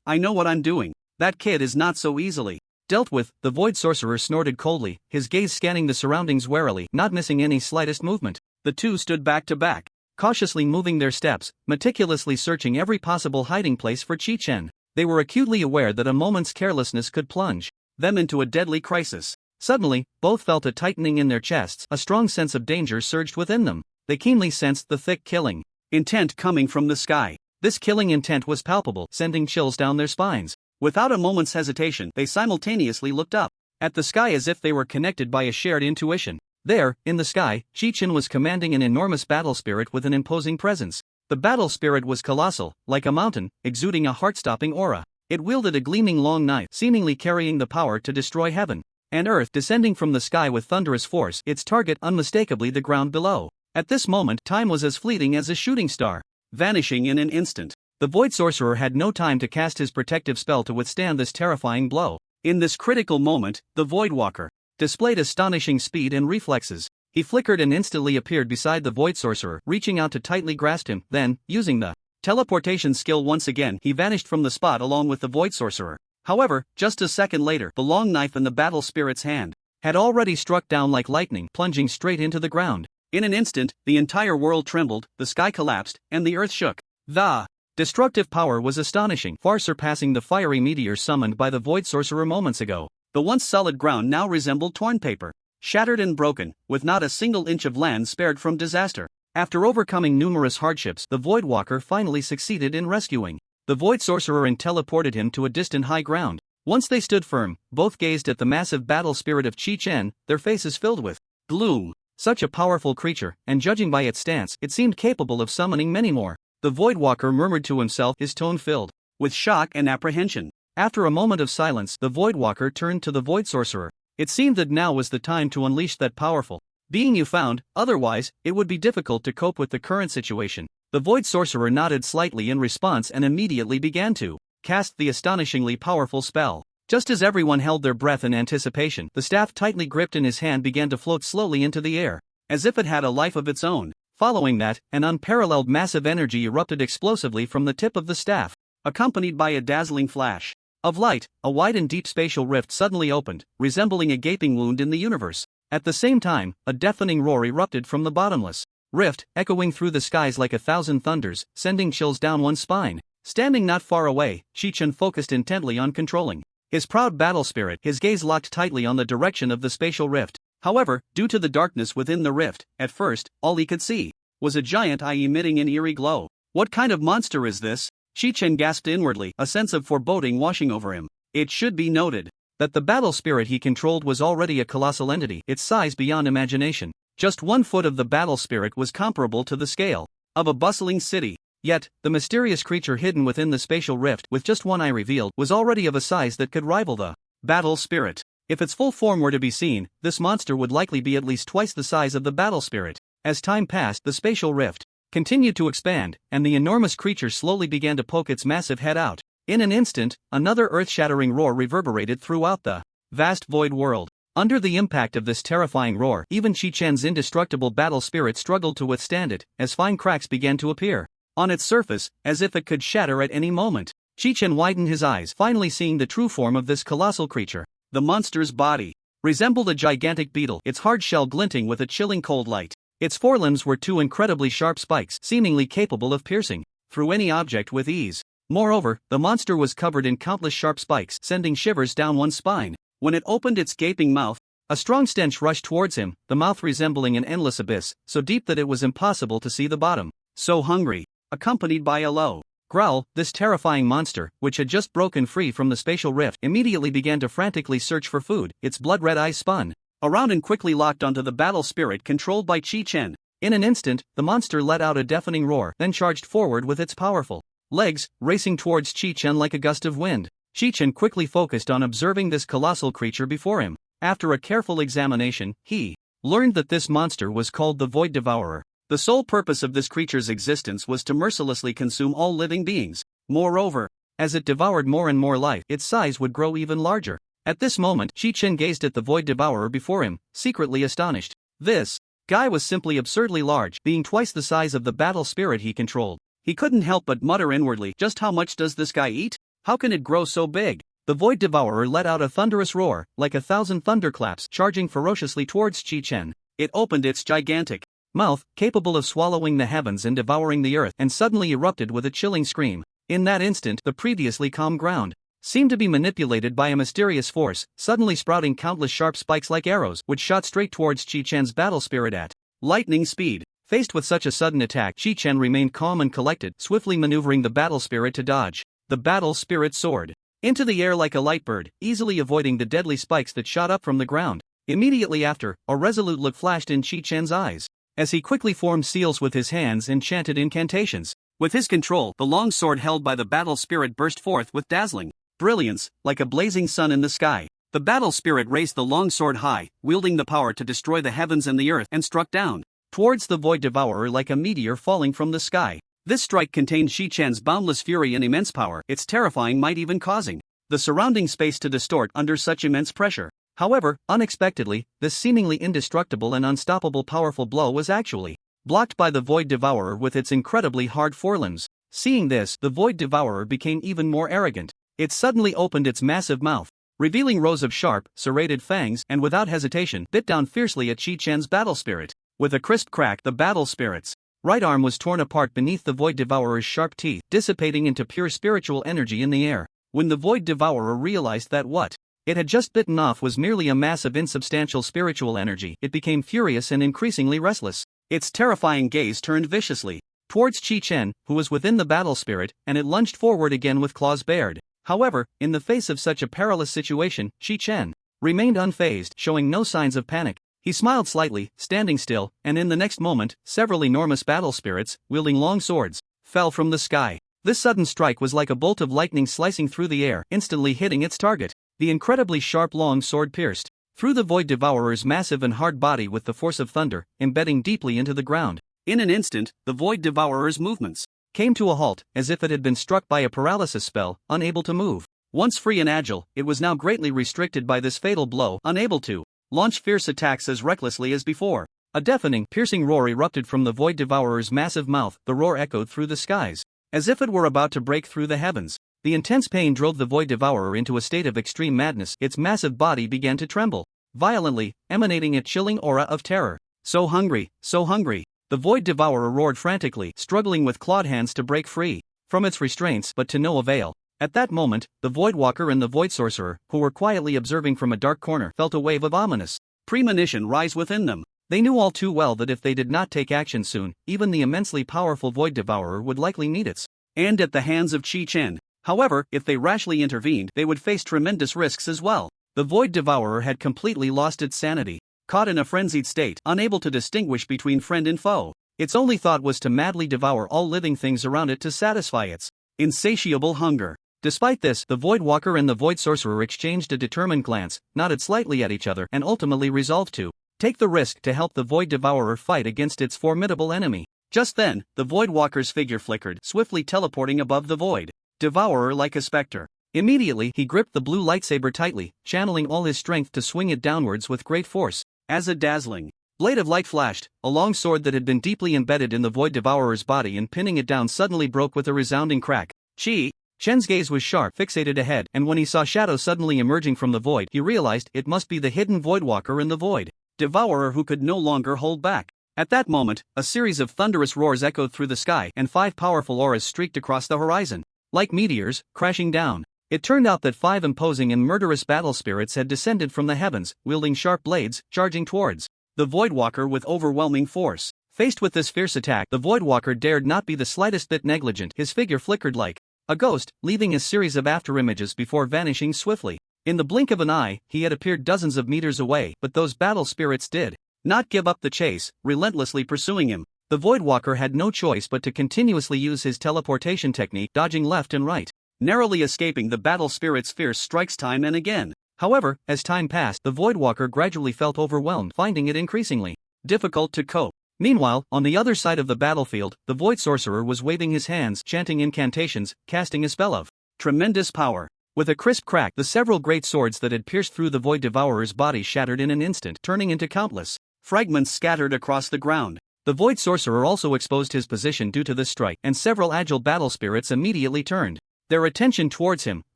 I know what I'm doing. That kid is not so easily dealt with, the Void Sorcerer snorted coldly, his gaze scanning the surroundings warily, not missing any slightest movement. The two stood back to back, cautiously moving their steps, meticulously searching every possible hiding place for Chi Chen. They were acutely aware that a moment's carelessness could plunge them into a deadly crisis. Suddenly, both felt a tightening in their chests, a strong sense of danger surged within them. They keenly sensed the thick killing intent coming from the sky. This killing intent was palpable, sending chills down their spines. Without a moment's hesitation, they simultaneously looked up at the sky as if they were connected by a shared intuition. There, in the sky, Chi Chen was commanding an enormous battle spirit with an imposing presence. The battle spirit was colossal, like a mountain, exuding a heart-stopping aura. It wielded a gleaming long knife, seemingly carrying the power to destroy heaven and earth, descending from the sky with thunderous force, its target unmistakably the ground below. At this moment, time was as fleeting as a shooting star, vanishing in an instant. The Void Sorcerer had no time to cast his protective spell to withstand this terrifying blow. In this critical moment, the Voidwalker displayed astonishing speed and reflexes. He flickered and instantly appeared beside the Void Sorcerer, reaching out to tightly grasp him. Then, using the teleportation skill once again, he vanished from the spot along with the Void Sorcerer. However, just a second later, the long knife in the battle spirit's hand had already struck down like lightning, plunging straight into the ground. In an instant, the entire world trembled, the sky collapsed, and the earth shook. The destructive power was astonishing, far surpassing the fiery meteor summoned by the Void Sorcerer moments ago. The once solid ground now resembled torn paper, shattered and broken, with not a single inch of land spared from disaster. After overcoming numerous hardships, the Voidwalker finally succeeded in rescuing the Void Sorcerer and teleported him to a distant high ground. Once they stood firm, both gazed at the massive battle spirit of Chi-Chen, their faces filled with gloom. Such a powerful creature, and judging by its stance, it seemed capable of summoning many more. The Voidwalker murmured to himself, his tone filled with shock and apprehension. After a moment of silence, the Voidwalker turned to the Void Sorcerer. It seemed that now was the time to unleash that powerful being you found, otherwise, it would be difficult to cope with the current situation. The Void Sorcerer nodded slightly in response and immediately began to cast the astonishingly powerful spell. Just as everyone held their breath in anticipation, the staff tightly gripped in his hand began to float slowly into the air, as if it had a life of its own. Following that, an unparalleled massive energy erupted explosively from the tip of the staff, accompanied by a dazzling flash of light. A wide and deep spatial rift suddenly opened, resembling a gaping wound in the universe. At the same time, a deafening roar erupted from the bottomless rift, echoing through the skies like 1,000 thunders, sending chills down one's spine. Standing not far away, Chi-Chen focused intently on controlling his proud battle spirit, his gaze locked tightly on the direction of the spatial rift. However, due to the darkness within the rift, at first, all he could see was a giant eye emitting an eerie glow. What kind of monster is this? Chi-Chen gasped inwardly, a sense of foreboding washing over him. It should be noted that the battle spirit he controlled was already a colossal entity, its size beyond imagination. Just 1 foot of the battle spirit was comparable to the scale of a bustling city. Yet, the mysterious creature hidden within the spatial rift, with just one eye revealed, was already of a size that could rival the battle spirit. If its full form were to be seen, this monster would likely be at least twice the size of the battle spirit. As time passed, the spatial rift continued to expand, and the enormous creature slowly began to poke its massive head out. In an instant, another earth-shattering roar reverberated throughout the vast void world. Under the impact of this terrifying roar, even Chi-Chen's indestructible battle spirit struggled to withstand it, as fine cracks began to appear on its surface, as if it could shatter at any moment. Chi-Chen widened his eyes, finally seeing the true form of this colossal creature. The monster's body resembled a gigantic beetle, its hard shell glinting with a chilling cold light. Its forelimbs were 2 incredibly sharp spikes, seemingly capable of piercing through any object with ease. Moreover, the monster was covered in countless sharp spikes, sending shivers down one's spine. When it opened its gaping mouth, a strong stench rushed towards him, the mouth resembling an endless abyss, so deep that it was impossible to see the bottom. So hungry. Accompanied by a low growl, this terrifying monster, which had just broken free from the spatial rift, immediately began to frantically search for food. Its blood-red eyes spun around and quickly locked onto the battle spirit controlled by Chi-Chen. In an instant, the monster let out a deafening roar, then charged forward with its powerful legs, racing towards Chi-Chen like a gust of wind. Chi-Chen quickly focused on observing this colossal creature before him. After a careful examination, he learned that this monster was called the Void Devourer. The sole purpose of this creature's existence was to mercilessly consume all living beings. Moreover, as it devoured more and more life, its size would grow even larger. At this moment, Chi-Chen gazed at the Void Devourer before him, secretly astonished. This guy was simply absurdly large, being twice the size of the battle spirit he controlled. He couldn't help but mutter inwardly, just how much does this guy eat? How can it grow so big? The Void Devourer let out a thunderous roar, like 1,000 thunderclaps, charging ferociously towards Chi-Chen. It opened its gigantic mouth, capable of swallowing the heavens and devouring the earth, and suddenly erupted with a chilling scream. In that instant, the previously calm ground seemed to be manipulated by a mysterious force, suddenly sprouting countless sharp spikes like arrows, which shot straight towards Chi-Chen's battle spirit at lightning speed. Faced with such a sudden attack, Chi-Chen remained calm and collected, swiftly maneuvering the battle spirit to dodge. The battle spirit soared into the air like a light bird, easily avoiding the deadly spikes that shot up from the ground. Immediately after, a resolute look flashed in Chi-Chen's eyes, as he quickly formed seals with his hands and chanted incantations. With his control, the long sword held by the battle spirit burst forth with dazzling brilliance, like a blazing sun in the sky. The battle spirit raised the long sword high, wielding the power to destroy the heavens and the earth, and struck down towards the Void Devourer like a meteor falling from the sky. This strike contained Chi-Chen's boundless fury and immense power, its terrifying might even causing the surrounding space to distort under such immense pressure. However, unexpectedly, this seemingly indestructible and unstoppable powerful blow was actually blocked by the Void Devourer with its incredibly hard forelimbs. Seeing this, the Void Devourer became even more arrogant. It suddenly opened its massive mouth, revealing rows of sharp, serrated fangs, and without hesitation, bit down fiercely at Chi-Chen's battle spirit. With a crisp crack, the battle spirit's right arm was torn apart beneath the Void Devourer's sharp teeth, dissipating into pure spiritual energy in the air. When the Void Devourer realized that what it had just bitten off was merely a mass of insubstantial spiritual energy, it became furious and increasingly restless. Its terrifying gaze turned viciously towards Chi-Chen, who was within the battle spirit, and it lunged forward again with claws bared. However, in the face of such a perilous situation, Chi-Chen remained unfazed, showing no signs of panic. He smiled slightly, standing still, and in the next moment, several enormous battle spirits, wielding long swords, fell from the sky. This sudden strike was like a bolt of lightning slicing through the air, instantly hitting its target. The incredibly sharp long sword pierced through the Void Devourer's massive and hard body with the force of thunder, embedding deeply into the ground. In an instant, the Void Devourer's movements came to a halt, as if it had been struck by a paralysis spell, unable to move. Once free and agile, it was now greatly restricted by this fatal blow, unable to launch fierce attacks as recklessly as before. A deafening, piercing roar erupted from the Void Devourer's massive mouth. The roar echoed through the skies, as if it were about to break through the heavens. The intense pain drove the Void Devourer into a state of extreme madness. Its massive body began to tremble violently, emanating a chilling aura of terror. So hungry, so hungry. The Void Devourer roared frantically, struggling with clawed hands to break free from its restraints, but to no avail. At that moment, the Void Walker and the Void Sorcerer, who were quietly observing from a dark corner, felt a wave of ominous premonition rise within them. They knew all too well that if they did not take action soon, even the immensely powerful Void Devourer would likely meet its end at the hands of Chi-Chen. However, if they rashly intervened, they would face tremendous risks as well. The Void Devourer had completely lost its sanity. Caught in a frenzied state, unable to distinguish between friend and foe, its only thought was to madly devour all living things around it to satisfy its insatiable hunger. Despite this, the Void Walker and the Void Sorcerer exchanged a determined glance, nodded slightly at each other, and ultimately resolved to take the risk to help the Void Devourer fight against its formidable enemy. Just then, the Void Walker's figure flickered, swiftly teleporting above the Void Devourer like a specter. Immediately, he gripped the blue lightsaber tightly, channeling all his strength to swing it downwards with great force. As a dazzling blade of light flashed, a long sword that had been deeply embedded in the Void Devourer's body and pinning it down suddenly broke with a resounding crack. Chen's gaze was sharp, fixated ahead, and when he saw shadows suddenly emerging from the void, he realized it must be the hidden Void Walker and the Void Devourer who could no longer hold back. At that moment, a series of thunderous roars echoed through the sky, and 5 powerful auras streaked across the horizon, like meteors, crashing down. It turned out that 5 imposing and murderous battle spirits had descended from the heavens, wielding sharp blades, charging towards the Void Walker with overwhelming force. Faced with this fierce attack, the Void Walker dared not be the slightest bit negligent. His figure flickered like a ghost, leaving a series of afterimages before vanishing swiftly. In the blink of an eye, he had appeared dozens of meters away, but those battle spirits did not give up the chase, relentlessly pursuing him. The Void Walker had no choice but to continuously use his teleportation technique, dodging left and right, narrowly escaping the battle spirit's fierce strikes time and again. However, as time passed, the Void Walker gradually felt overwhelmed, finding it increasingly difficult to cope. Meanwhile, on the other side of the battlefield, the Void Sorcerer was waving his hands, chanting incantations, casting a spell of tremendous power. With a crisp crack, the several great swords that had pierced through the Void Devourer's body shattered in an instant, turning into countless fragments scattered across the ground. The Void Sorcerer also exposed his position due to this strike, and several agile battle spirits immediately turned their attention towards him,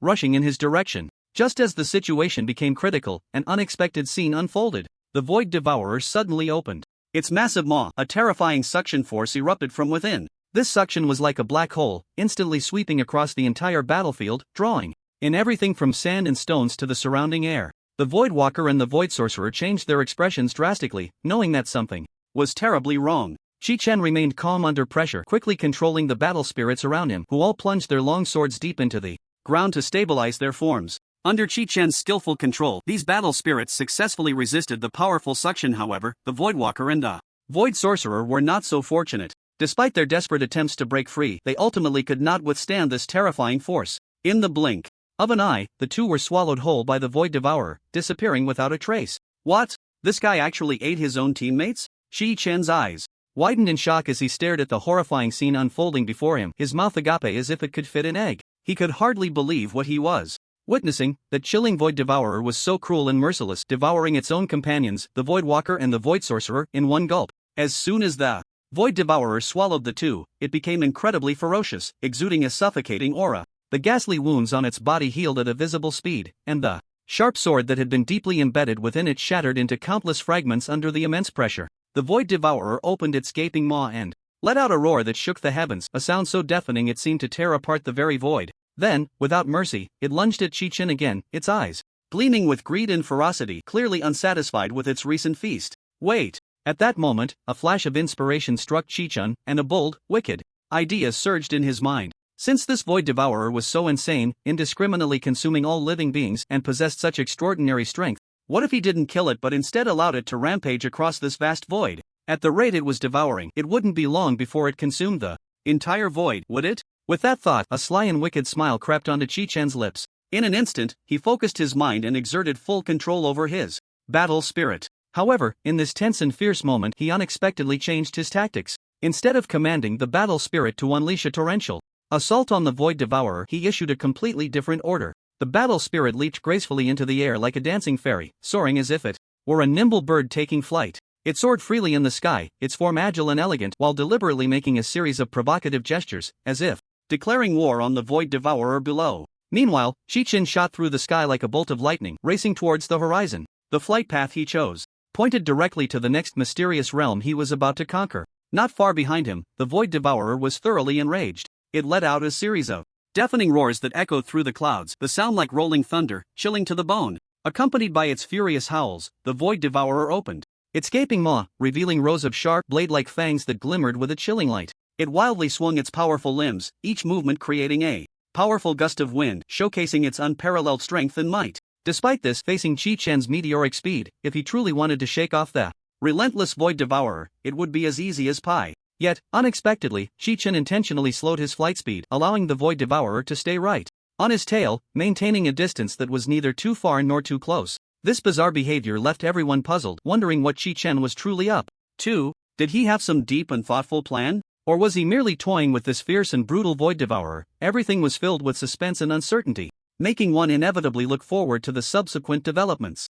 rushing in his direction. Just as the situation became critical, an unexpected scene unfolded. The Void Devourer suddenly opened its massive maw. A terrifying suction force erupted from within. This suction was like a black hole, instantly sweeping across the entire battlefield, drawing in everything from sand and stones to the surrounding air. The Void Walker and the Void Sorcerer changed their expressions drastically, knowing that something was terribly wrong. Chi-Chen remained calm under pressure, quickly controlling the battle spirits around him, who all plunged their long swords deep into the ground to stabilize their forms. Under Chi-Chen's skillful control, these battle spirits successfully resisted the powerful suction. However, the Void Walker and the Void Sorcerer were not so fortunate. Despite their desperate attempts to break free, they ultimately could not withstand this terrifying force. In the blink of an eye, the two were swallowed whole by the Void Devourer, disappearing without a trace. What? This guy actually ate his own teammates? Chi-Chen's eyes widened in shock as he stared at the horrifying scene unfolding before him, his mouth agape as if it could fit an egg. He could hardly believe what he was Witnessing that chilling Void Devourer was so cruel and merciless, devouring its own companions, the Void Walker and the Void Sorcerer, in one gulp. As soon as the Void Devourer swallowed the two, it became incredibly ferocious, exuding a suffocating aura. The ghastly wounds on its body healed at a visible speed, and the sharp sword that had been deeply embedded within it shattered into countless fragments under the immense pressure. The Void Devourer opened its gaping maw and let out a roar that shook the heavens, a sound so deafening it seemed to tear apart the very void. Then, without mercy, it lunged at Chi-Chin again, its eyes gleaming with greed and ferocity, clearly unsatisfied with its recent feast. Wait! At that moment, a flash of inspiration struck Chi-Chin, and a bold, wicked idea surged in his mind. Since this Void Devourer was so insane, indiscriminately consuming all living beings, and possessed such extraordinary strength, what if he didn't kill it but instead allowed it to rampage across this vast void? At the rate it was devouring, it wouldn't be long before it consumed the entire void, would it? With that thought, a sly and wicked smile crept onto Chi-Chen's lips. In an instant, he focused his mind and exerted full control over his battle spirit. However, in this tense and fierce moment, he unexpectedly changed his tactics. Instead of commanding the battle spirit to unleash a torrential assault on the Void Devourer, he issued a completely different order. The battle spirit leaped gracefully into the air like a dancing fairy, soaring as if it were a nimble bird taking flight. It soared freely in the sky, its form agile and elegant, while deliberately making a series of provocative gestures, as if declaring war on the Void Devourer below. Meanwhile, Chi-Chin shot through the sky like a bolt of lightning, racing towards the horizon. The flight path he chose pointed directly to the next mysterious realm he was about to conquer. Not far behind him, the Void Devourer was thoroughly enraged. It let out a series of deafening roars that echoed through the clouds, the sound like rolling thunder, chilling to the bone. Accompanied by its furious howls, the Void Devourer opened its gaping maw, revealing rows of sharp, blade-like fangs that glimmered with a chilling light. It wildly swung its powerful limbs, each movement creating a powerful gust of wind, showcasing its unparalleled strength and might. Despite this, facing Chi-Chen's meteoric speed, if he truly wanted to shake off the relentless Void Devourer, it would be as easy as pie. Yet, unexpectedly, Chi-Chin intentionally slowed his flight speed, allowing the Void Devourer to stay right on his tail, maintaining a distance that was neither too far nor too close. This bizarre behavior left everyone puzzled, wondering what Chi-Chin was truly up to. Did he have some deep and thoughtful plan? Or was he merely toying with this fierce and brutal Void Devourer? Everything was filled with suspense and uncertainty, making one inevitably look forward to the subsequent developments.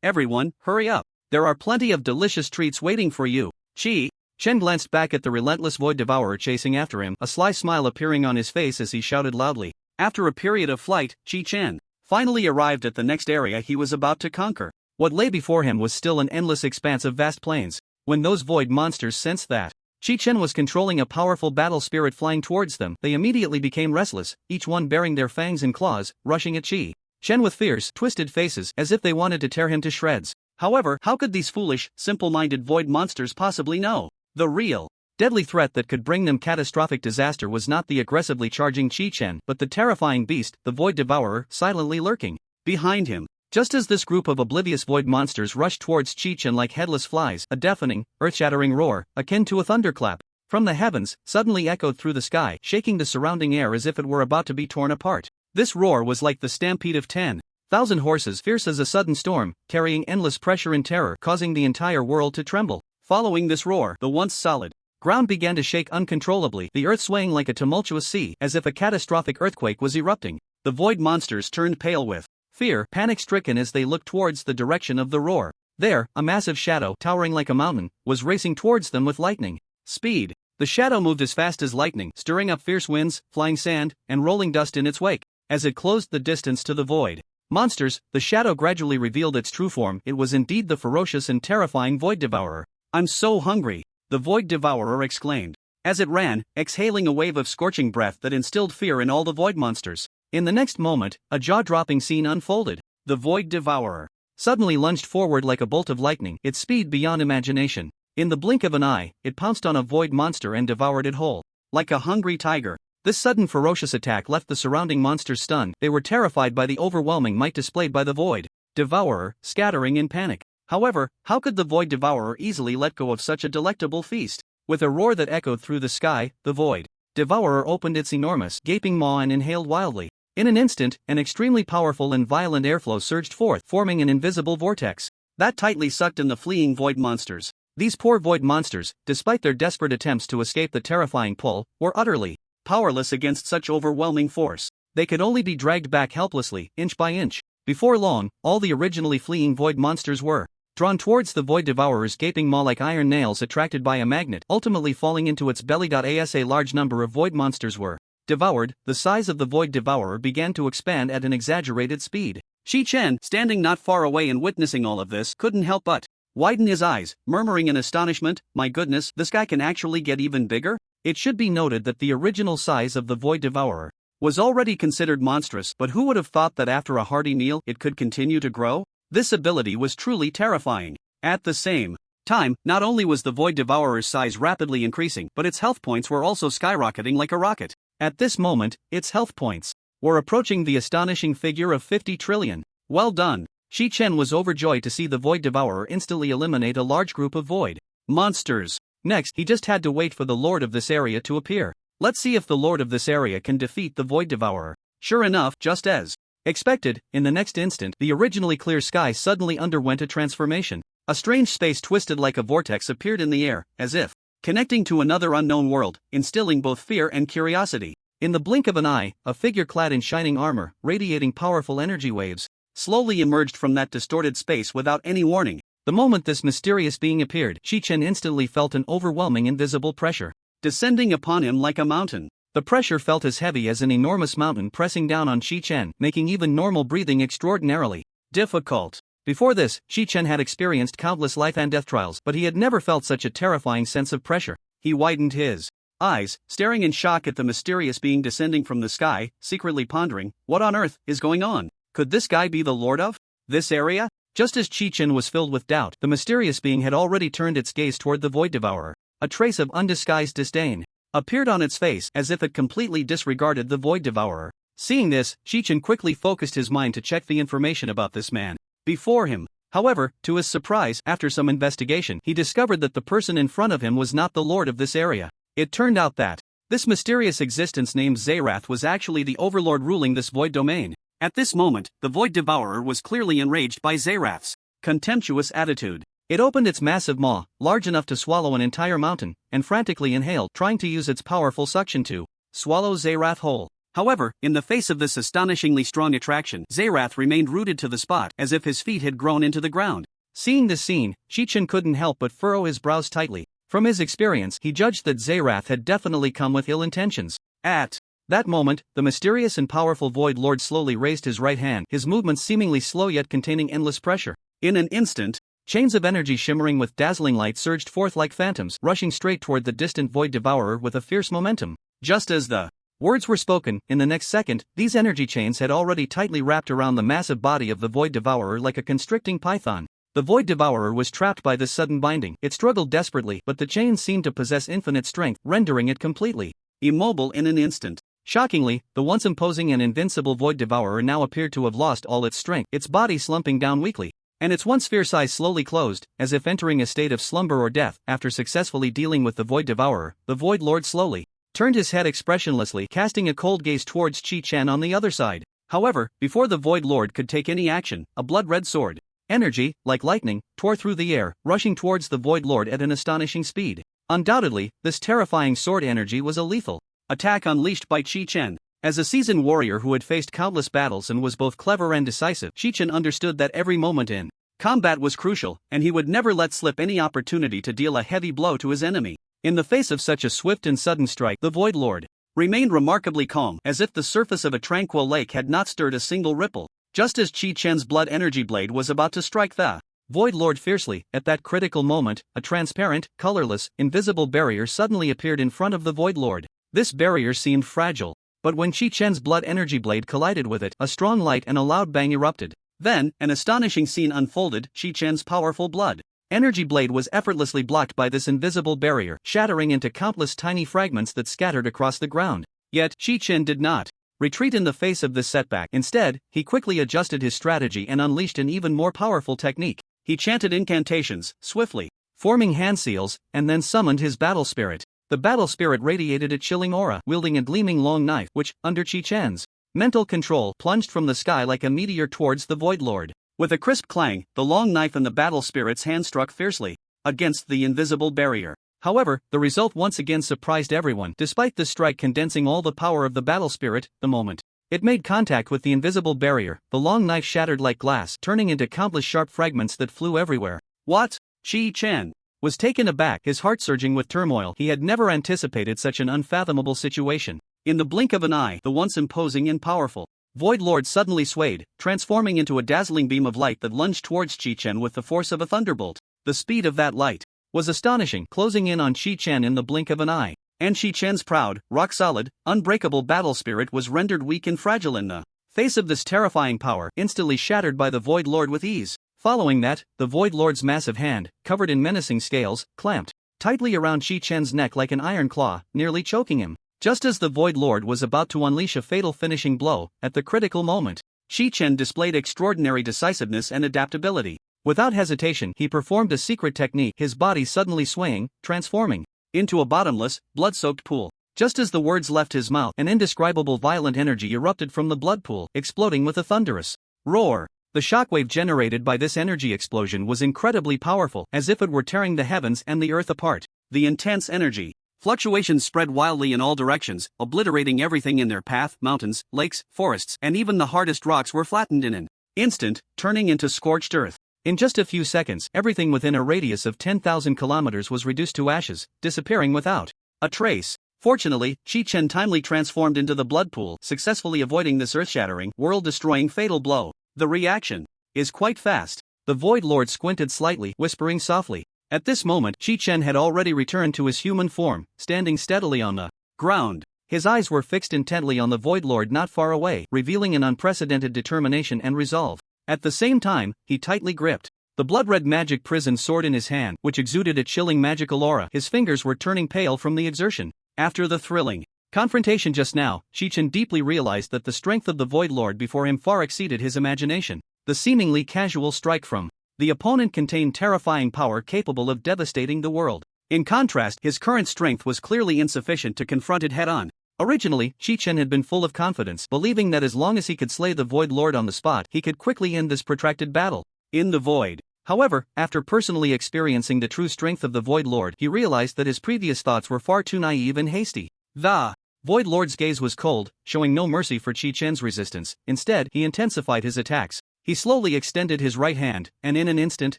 Everyone, hurry up. There are plenty of delicious treats waiting for you. Chen glanced back at the relentless Void Devourer chasing after him, a sly smile appearing on his face as he shouted loudly. After a period of flight, Chi-Chen finally arrived at the next area he was about to conquer. What lay before him was still an endless expanse of vast plains. When those void monsters sensed that Chi-Chen was controlling a powerful battle spirit flying towards them, they immediately became restless, each one bearing their fangs and claws, rushing at Chi-Chen with fierce, twisted faces, as if they wanted to tear him to shreds. However, how could these foolish, simple-minded void monsters possibly know? The real, deadly threat that could bring them catastrophic disaster was not the aggressively charging Chi-Chen, but the terrifying beast, the Void Devourer, silently lurking behind him. Just as this group of oblivious void monsters rushed towards Chi-Chen like headless flies, a deafening, earth-shattering roar, akin to a thunderclap, from the heavens, suddenly echoed through the sky, shaking the surrounding air as if it were about to be torn apart. This roar was like the stampede of 10,000 horses, fierce as a sudden storm, carrying endless pressure and terror, causing the entire world to tremble. Following this roar, the once solid ground began to shake uncontrollably, the earth swaying like a tumultuous sea, as if a catastrophic earthquake was erupting. The void monsters turned pale with fear, panic-stricken as they looked towards the direction of the roar. There, a massive shadow, towering like a mountain, was racing towards them with lightning speed. The shadow moved as fast as lightning, stirring up fierce winds, flying sand, and rolling dust in its wake. As it closed the distance to the void monsters, the shadow gradually revealed its true form. It was indeed the ferocious and terrifying Void Devourer. "I'm so hungry," the Void Devourer exclaimed, as it ran, exhaling a wave of scorching breath that instilled fear in all the void monsters. In the next moment, a jaw-dropping scene unfolded. The Void Devourer suddenly lunged forward like a bolt of lightning, its speed beyond imagination. In the blink of an eye, it pounced on a void monster and devoured it whole. Like a hungry tiger, this sudden ferocious attack left the surrounding monsters stunned. They were terrified by the overwhelming might displayed by the Void Devourer, scattering in panic. However, how could the Void Devourer easily let go of such a delectable feast? With a roar that echoed through the sky, the Void Devourer opened its enormous, gaping maw and inhaled wildly. In an instant, an extremely powerful and violent airflow surged forth, forming an invisible vortex that tightly sucked in the fleeing void monsters. These poor void monsters, despite their desperate attempts to escape the terrifying pull, were utterly powerless against such overwhelming force. they could only be dragged back helplessly, inch by inch. Before long, all the originally fleeing void monsters were drawn towards the void devourer's gaping maw like iron nails attracted by a magnet, ultimately falling into its belly. As a large number of void monsters were devoured, the size of the void devourer began to expand at an exaggerated speed. Shi Chen, standing not far away and witnessing all of this, couldn't help but widen his eyes, murmuring in astonishment, "My goodness, this guy can actually get even bigger?" It should be noted that the original size of the void devourer was already considered monstrous, but who would have thought that after a hearty meal it could continue to grow? This ability was truly terrifying. At the same time, not only was the void devourer's size rapidly increasing, but its health points were also skyrocketing like a rocket. At this moment, its health points were approaching the astonishing figure of 50 trillion. Well done. Shi Chen was overjoyed to see the void devourer instantly eliminate a large group of void monsters. Next, he just had to wait for the lord of this area to appear. Let's see if the lord of this area can defeat the void devourer. Sure enough, just as expected, in the next instant, the originally clear sky suddenly underwent a transformation. A strange space twisted like a vortex appeared in the air, as if connecting to another unknown world, instilling both fear and curiosity. In the blink of an eye, a figure clad in shining armor, radiating powerful energy waves, slowly emerged from that distorted space without any warning. The moment this mysterious being appeared, Shi Chen instantly felt an overwhelming invisible pressure descending upon him like a mountain. The pressure felt as heavy as an enormous mountain pressing down on Shi Chen, making even normal breathing extraordinarily difficult. Before this, Shi Chen had experienced countless life and death trials, but he had never felt such a terrifying sense of pressure. He widened his eyes, staring in shock at the mysterious being descending from the sky, secretly pondering, what on earth is going on? Could this guy be the lord of this area? Just as Shi Chen was filled with doubt, the mysterious being had already turned its gaze toward the void devourer. A trace of undisguised disdain appeared on its face, as if it completely disregarded the void devourer. Seeing this, Shi Chen quickly focused his mind to check the information about this man before him. However, to his surprise, after some investigation, he discovered that the person in front of him was not the lord of this area. It turned out that this mysterious existence named Zerath was actually the overlord ruling this void domain. At this moment, the void devourer was clearly enraged by Zerath's contemptuous attitude. It opened its massive maw, large enough to swallow an entire mountain, and frantically inhaled, trying to use its powerful suction to swallow Zerath whole. However, in the face of this astonishingly strong attraction, Zerath remained rooted to the spot, as if his feet had grown into the ground. Seeing this scene, Shi Chen couldn't help but furrow his brows tightly. From his experience, he judged that Zerath had definitely come with ill intentions. At that moment, the mysterious and powerful Void Lord slowly raised his right hand, his movements seemingly slow yet containing endless pressure. In an instant, chains of energy shimmering with dazzling light surged forth like phantoms, rushing straight toward the distant void devourer with a fierce momentum. Just as the words were spoken, in the next second, these energy chains had already tightly wrapped around the massive body of the void devourer like a constricting python. The void devourer was trapped by this sudden binding. It struggled desperately, but the chains seemed to possess infinite strength, rendering it completely immobile in an instant. Shockingly, the once imposing and invincible void devourer now appeared to have lost all its strength, its body slumping down weakly, and its once fierce eyes slowly closed, as if entering a state of slumber or death. After successfully dealing with the void devourer, the void lord slowly turned his head expressionlessly, casting a cold gaze towards Shi Chen on the other side. However, before the void lord could take any action, a blood-red sword energy, like lightning, tore through the air, rushing towards the void lord at an astonishing speed. Undoubtedly, this terrifying sword energy was a lethal attack unleashed by Shi Chen. As a seasoned warrior who had faced countless battles and was both clever and decisive, Shi Chen understood that every moment in combat was crucial, and he would never let slip any opportunity to deal a heavy blow to his enemy. In the face of such a swift and sudden strike, the Void Lord remained remarkably calm, as if the surface of a tranquil lake had not stirred a single ripple. Just as Shi Chen's blood energy blade was about to strike the Void Lord fiercely, at that critical moment, a transparent, colorless, invisible barrier suddenly appeared in front of the Void Lord. This barrier seemed fragile, but when Shi Chen's blood energy blade collided with it, a strong light and a loud bang erupted. Then, an astonishing scene unfolded. Shi Chen's powerful blood energy blade was effortlessly blocked by this invisible barrier, shattering into countless tiny fragments that scattered across the ground. Yet, Shi Chen did not retreat in the face of this setback. Instead, he quickly adjusted his strategy and unleashed an even more powerful technique. He chanted incantations, swiftly forming hand seals, and then summoned his battle spirit. The battle spirit radiated a chilling aura, wielding a gleaming long knife, which, under Shi Chen's mental control, plunged from the sky like a meteor towards the Void Lord. With a crisp clang, the long knife in the battle spirit's hand struck fiercely against the invisible barrier. However, the result once again surprised everyone. Despite the strike condensing all the power of the battle spirit, the moment It made contact with the invisible barrier, the long knife shattered like glass, turning into countless sharp fragments that flew everywhere. What? Chi Chen Was taken aback, his heart surging with turmoil. He had never anticipated such an unfathomable situation. In the blink of an eye, the once imposing and powerful Void Lord suddenly swayed, transforming into a dazzling beam of light that lunged towards Chi Chen with the force of a thunderbolt. The speed of that light was astonishing, closing in on Chi Chen in the blink of an eye. And Chi Chen's proud, rock-solid, unbreakable battle spirit was rendered weak and fragile in the face of this terrifying power, instantly shattered by the Void Lord with ease. Following that, the Void Lord's massive hand, covered in menacing scales, clamped tightly around Chi Chen's neck like an iron claw, nearly choking him. Just as the Void Lord was about to unleash a fatal finishing blow, at the critical moment, Chi Chen displayed extraordinary decisiveness and adaptability. Without hesitation, he performed a secret technique, his body suddenly swaying, transforming into a bottomless, blood-soaked pool. Just as the words left his mouth, an indescribable violent energy erupted from the blood pool, exploding with a thunderous roar. The shockwave generated by this energy explosion was incredibly powerful, as if it were tearing the heavens and the earth apart. The intense energy fluctuations spread wildly in all directions, obliterating everything in their path. Mountains, lakes, forests, and even the hardest rocks were flattened in an instant, turning into scorched earth. In just a few seconds, everything within a radius of 10,000 kilometers was reduced to ashes, disappearing without a trace. Fortunately, Chi Chen timely transformed into the blood pool, successfully avoiding this earth-shattering, world-destroying fatal blow. The reaction is quite fast. The Void Lord squinted slightly, whispering softly. At this moment, Chi Chen had already returned to his human form, standing steadily on the ground. His eyes were fixed intently on the Void Lord not far away, revealing an unprecedented determination and resolve. At the same time, he tightly gripped the blood-red magic prison sword in his hand, which exuded a chilling magical aura. His fingers were turning pale from the exertion. After the thrilling confrontation just now, Chi Chen deeply realized that the strength of the Void Lord before him far exceeded his imagination. The seemingly casual strike from the opponent contained terrifying power capable of devastating the world. In contrast, his current strength was clearly insufficient to confront it head-on. Originally, Chi Chen had been full of confidence, believing that as long as he could slay the Void Lord on the spot, he could quickly end this protracted battle in the void. However, after personally experiencing the true strength of the Void Lord, he realized that his previous thoughts were far too naive and hasty. The Void Lord's gaze was cold, showing no mercy for Chi Chen's resistance. Instead, he intensified his attacks. He slowly extended his right hand, and in an instant,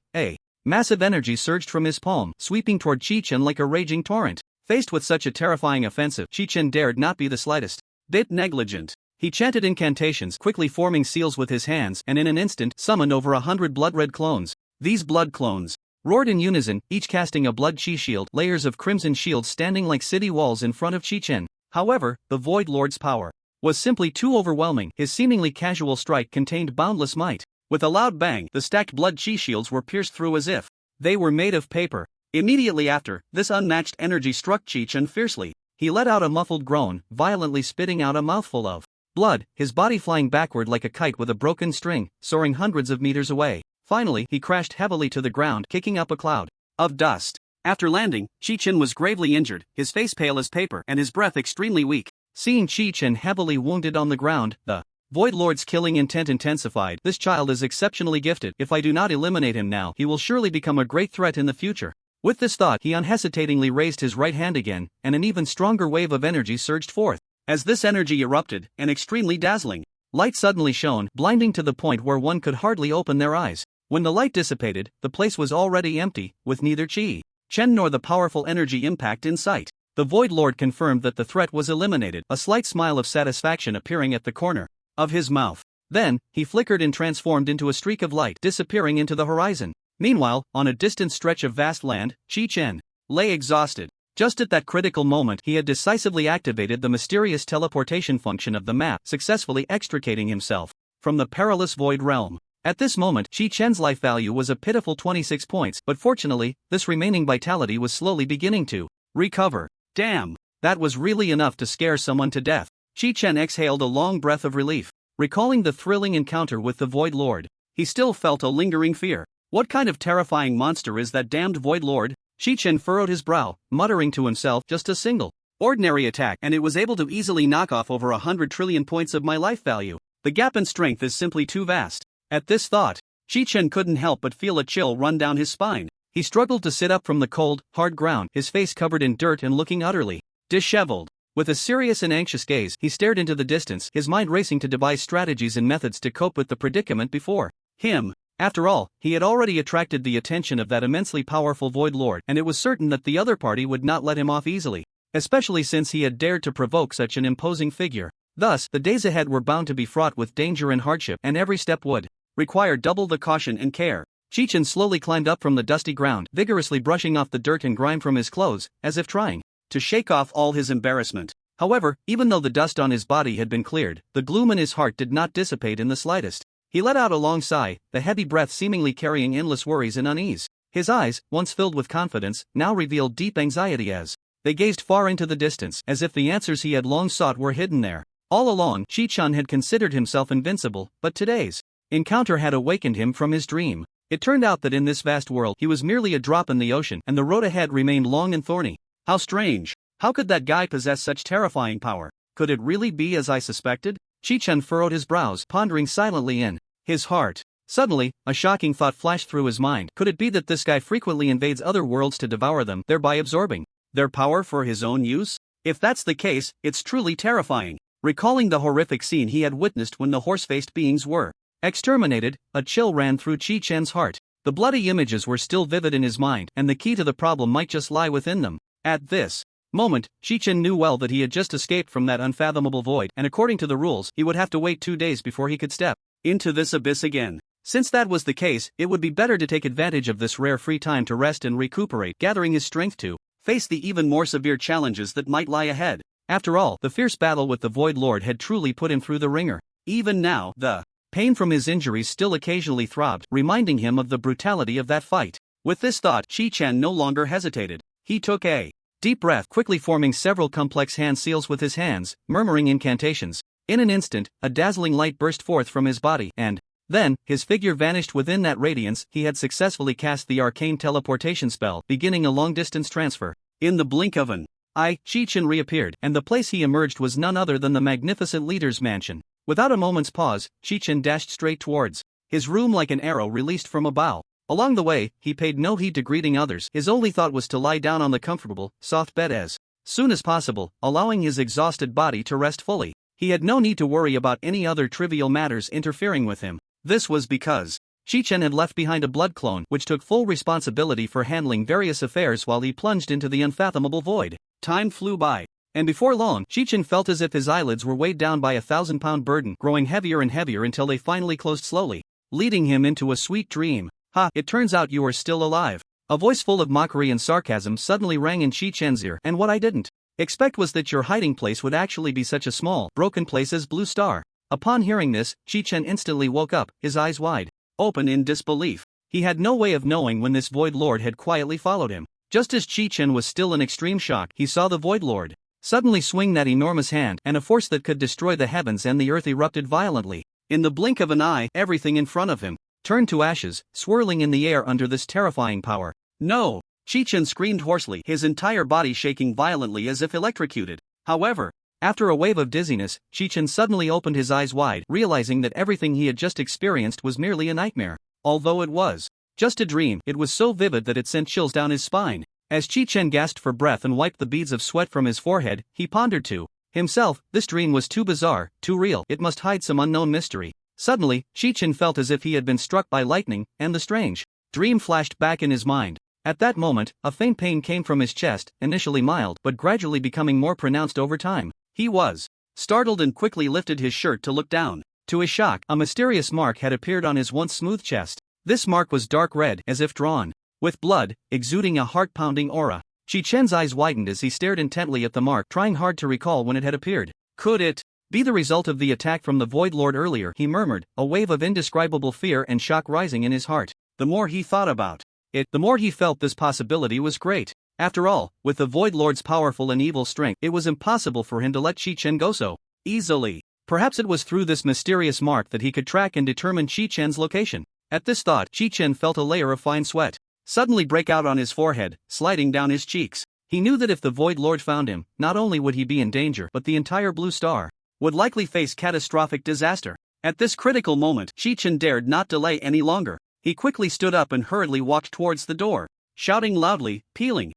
a massive energy surged from his palm, sweeping toward Chi Chen like a raging torrent. Faced with such a terrifying offensive, Chi Chen dared not be the slightest bit negligent. He chanted incantations, quickly forming seals with his hands, and in an instant summoned over 100 blood-red clones. These blood clones roared in unison, each casting a blood chi shield, layers of crimson shields standing like city walls in front of Chi Chen. However, the Void Lord's power was simply too overwhelming. His seemingly casual strike contained boundless might. With a loud bang, the stacked blood chi shields were pierced through as if they were made of paper. Immediately after, this unmatched energy struck Chi Chen fiercely. He let out a muffled groan, violently spitting out a mouthful of blood, his body flying backward like a kite with a broken string, soaring hundreds of meters away. Finally, he crashed heavily to the ground, kicking up a cloud of dust. After landing, Chi Chen was gravely injured, his face pale as paper and his breath extremely weak. Seeing Chi Chen heavily wounded on the ground, the Void Lord's killing intent intensified. This child is exceptionally gifted. If I do not eliminate him now, he will surely become a great threat in the future. With this thought, he unhesitatingly raised his right hand again, and an even stronger wave of energy surged forth. As this energy erupted, an extremely dazzling light suddenly shone, blinding to the point where one could hardly open their eyes. When the light dissipated, the place was already empty, with neither Chi Chen nor the powerful energy impact in sight. The Void Lord confirmed that the threat was eliminated, a slight smile of satisfaction appearing at the corner of his mouth. Then, he flickered and transformed into a streak of light, disappearing into the horizon. Meanwhile, on a distant stretch of vast land, Chi Chen lay exhausted. Just at that critical moment, he had decisively activated the mysterious teleportation function of the map, successfully extricating himself from the perilous void realm. At this moment, Chi Chen's life value was a pitiful 26 points, but fortunately, this remaining vitality was slowly beginning to recover. Damn, that was really enough to scare someone to death. Chi Chen exhaled a long breath of relief. Recalling the thrilling encounter with the Void Lord, he still felt a lingering fear. What kind of terrifying monster is that damned Void Lord? Chi Chen furrowed his brow, muttering to himself, just a single ordinary attack and it was able to easily knock off over 100 trillion points of my life value. The gap in strength is simply too vast. At this thought, Chi Chen couldn't help but feel a chill run down his spine. He struggled to sit up from the cold, hard ground, his face covered in dirt and looking utterly disheveled. With a serious and anxious gaze, he stared into the distance, his mind racing to devise strategies and methods to cope with the predicament before him. After all, he had already attracted the attention of that immensely powerful Void Lord, and it was certain that the other party would not let him off easily, especially since he had dared to provoke such an imposing figure. Thus, the days ahead were bound to be fraught with danger and hardship, and every step would require double the caution and care. Chichen slowly climbed up from the dusty ground, vigorously brushing off the dirt and grime from his clothes, as if trying to shake off all his embarrassment. However, even though the dust on his body had been cleared, the gloom in his heart did not dissipate in the slightest. He let out a long sigh, the heavy breath seemingly carrying endless worries and unease. His eyes, once filled with confidence, now revealed deep anxiety as they gazed far into the distance, as if the answers he had long sought were hidden there. All along, Chi-chan had considered himself invincible, but today's encounter had awakened him from his dream. It turned out that in this vast world he was merely a drop in the ocean, and the road ahead remained long and thorny. How strange! How could that guy possess such terrifying power? Could it really be as I suspected? Chi-chan furrowed his brows, pondering silently in his heart. Suddenly, a shocking thought flashed through his mind. Could it be that this guy frequently invades other worlds to devour them, thereby absorbing their power for his own use? If that's the case, it's truly terrifying. Recalling the horrific scene he had witnessed when the horse-faced beings were exterminated, a chill ran through Chi-chan's heart. The bloody images were still vivid in his mind, and the key to the problem might just lie within them. At this moment, Chi-chen knew well that he had just escaped from that unfathomable void, and according to the rules, he would have to wait 2 days before he could step into this abyss again. Since that was the case, it would be better to take advantage of this rare free time to rest and recuperate, gathering his strength to face the even more severe challenges that might lie ahead. After all, the fierce battle with the Void Lord had truly put him through the ringer. Even now, the pain from his injuries still occasionally throbbed, reminding him of the brutality of that fight. With this thought, Chi-chan no longer hesitated. He took a deep breath, quickly forming several complex hand seals with his hands, murmuring incantations. In an instant, a dazzling light burst forth from his body, and then, his figure vanished within that radiance. He had successfully cast the arcane teleportation spell, beginning a long-distance transfer. In the blink of an eye, Chi-chen reappeared, and the place he emerged was none other than the magnificent leader's mansion. Without a moment's pause, Chi-chen dashed straight towards his room like an arrow released from a bow. Along the way, he paid no heed to greeting others. His only thought was to lie down on the comfortable, soft bed as soon as possible, allowing his exhausted body to rest fully. He had no need to worry about any other trivial matters interfering with him. This was because Chi-chen had left behind a blood clone which took full responsibility for handling various affairs while he plunged into the unfathomable void. Time flew by, and before long, Chi-chen felt as if his eyelids were weighed down by a 1,000-pound burden, growing heavier and heavier until they finally closed slowly, leading him into a sweet dream. Ha, it turns out you are still alive. A voice full of mockery and sarcasm suddenly rang in Chi-chen's ear, and what I didn't expect was that your hiding place would actually be such a small, broken place as Blue Star. Upon hearing this, Chi-chen instantly woke up, his eyes wide open in disbelief. He had no way of knowing when this Void Lord had quietly followed him. Just as Chi-chen was still in extreme shock, he saw the Void Lord suddenly swing that enormous hand, and a force that could destroy the heavens and the earth erupted violently. In the blink of an eye, everything in front of him turned to ashes, swirling in the air under this terrifying power. No! Chi-chen screamed hoarsely, his entire body shaking violently as if electrocuted. However, after a wave of dizziness, Chi-chen suddenly opened his eyes wide, realizing that everything he had just experienced was merely a nightmare. Although it was just a dream, it was so vivid that it sent chills down his spine. As Chi-chen gasped for breath and wiped the beads of sweat from his forehead, he pondered to himself, this dream was too bizarre, too real, it must hide some unknown mystery. Suddenly, Chi-chen felt as if he had been struck by lightning, and the strange dream flashed back in his mind. At that moment, a faint pain came from his chest, initially mild but gradually becoming more pronounced over time. He was startled and quickly lifted his shirt to look down. To his shock, a mysterious mark had appeared on his once smooth chest. This mark was dark red, as if drawn with blood, exuding a heart-pounding aura. Chi-chen's eyes widened as he stared intently at the mark, trying hard to recall when it had appeared. Could it be the result of the attack from the Void Lord earlier? He murmured, a wave of indescribable fear and shock rising in his heart. The more he thought about it, the more he felt this possibility was great. After all, with the Void Lord's powerful and evil strength, it was impossible for him to let Chi-chen go so easily. Perhaps it was through this mysterious mark that he could track and determine Chi-chen's location. At this thought, Chi-chen felt a layer of fine sweat suddenly break out on his forehead, sliding down his cheeks. He knew that if the Void Lord found him, not only would he be in danger, but the entire Blue Star would likely face catastrophic disaster. At this critical moment, Chi-chen dared not delay any longer. He quickly stood up and hurriedly walked towards the door, shouting loudly, peeling,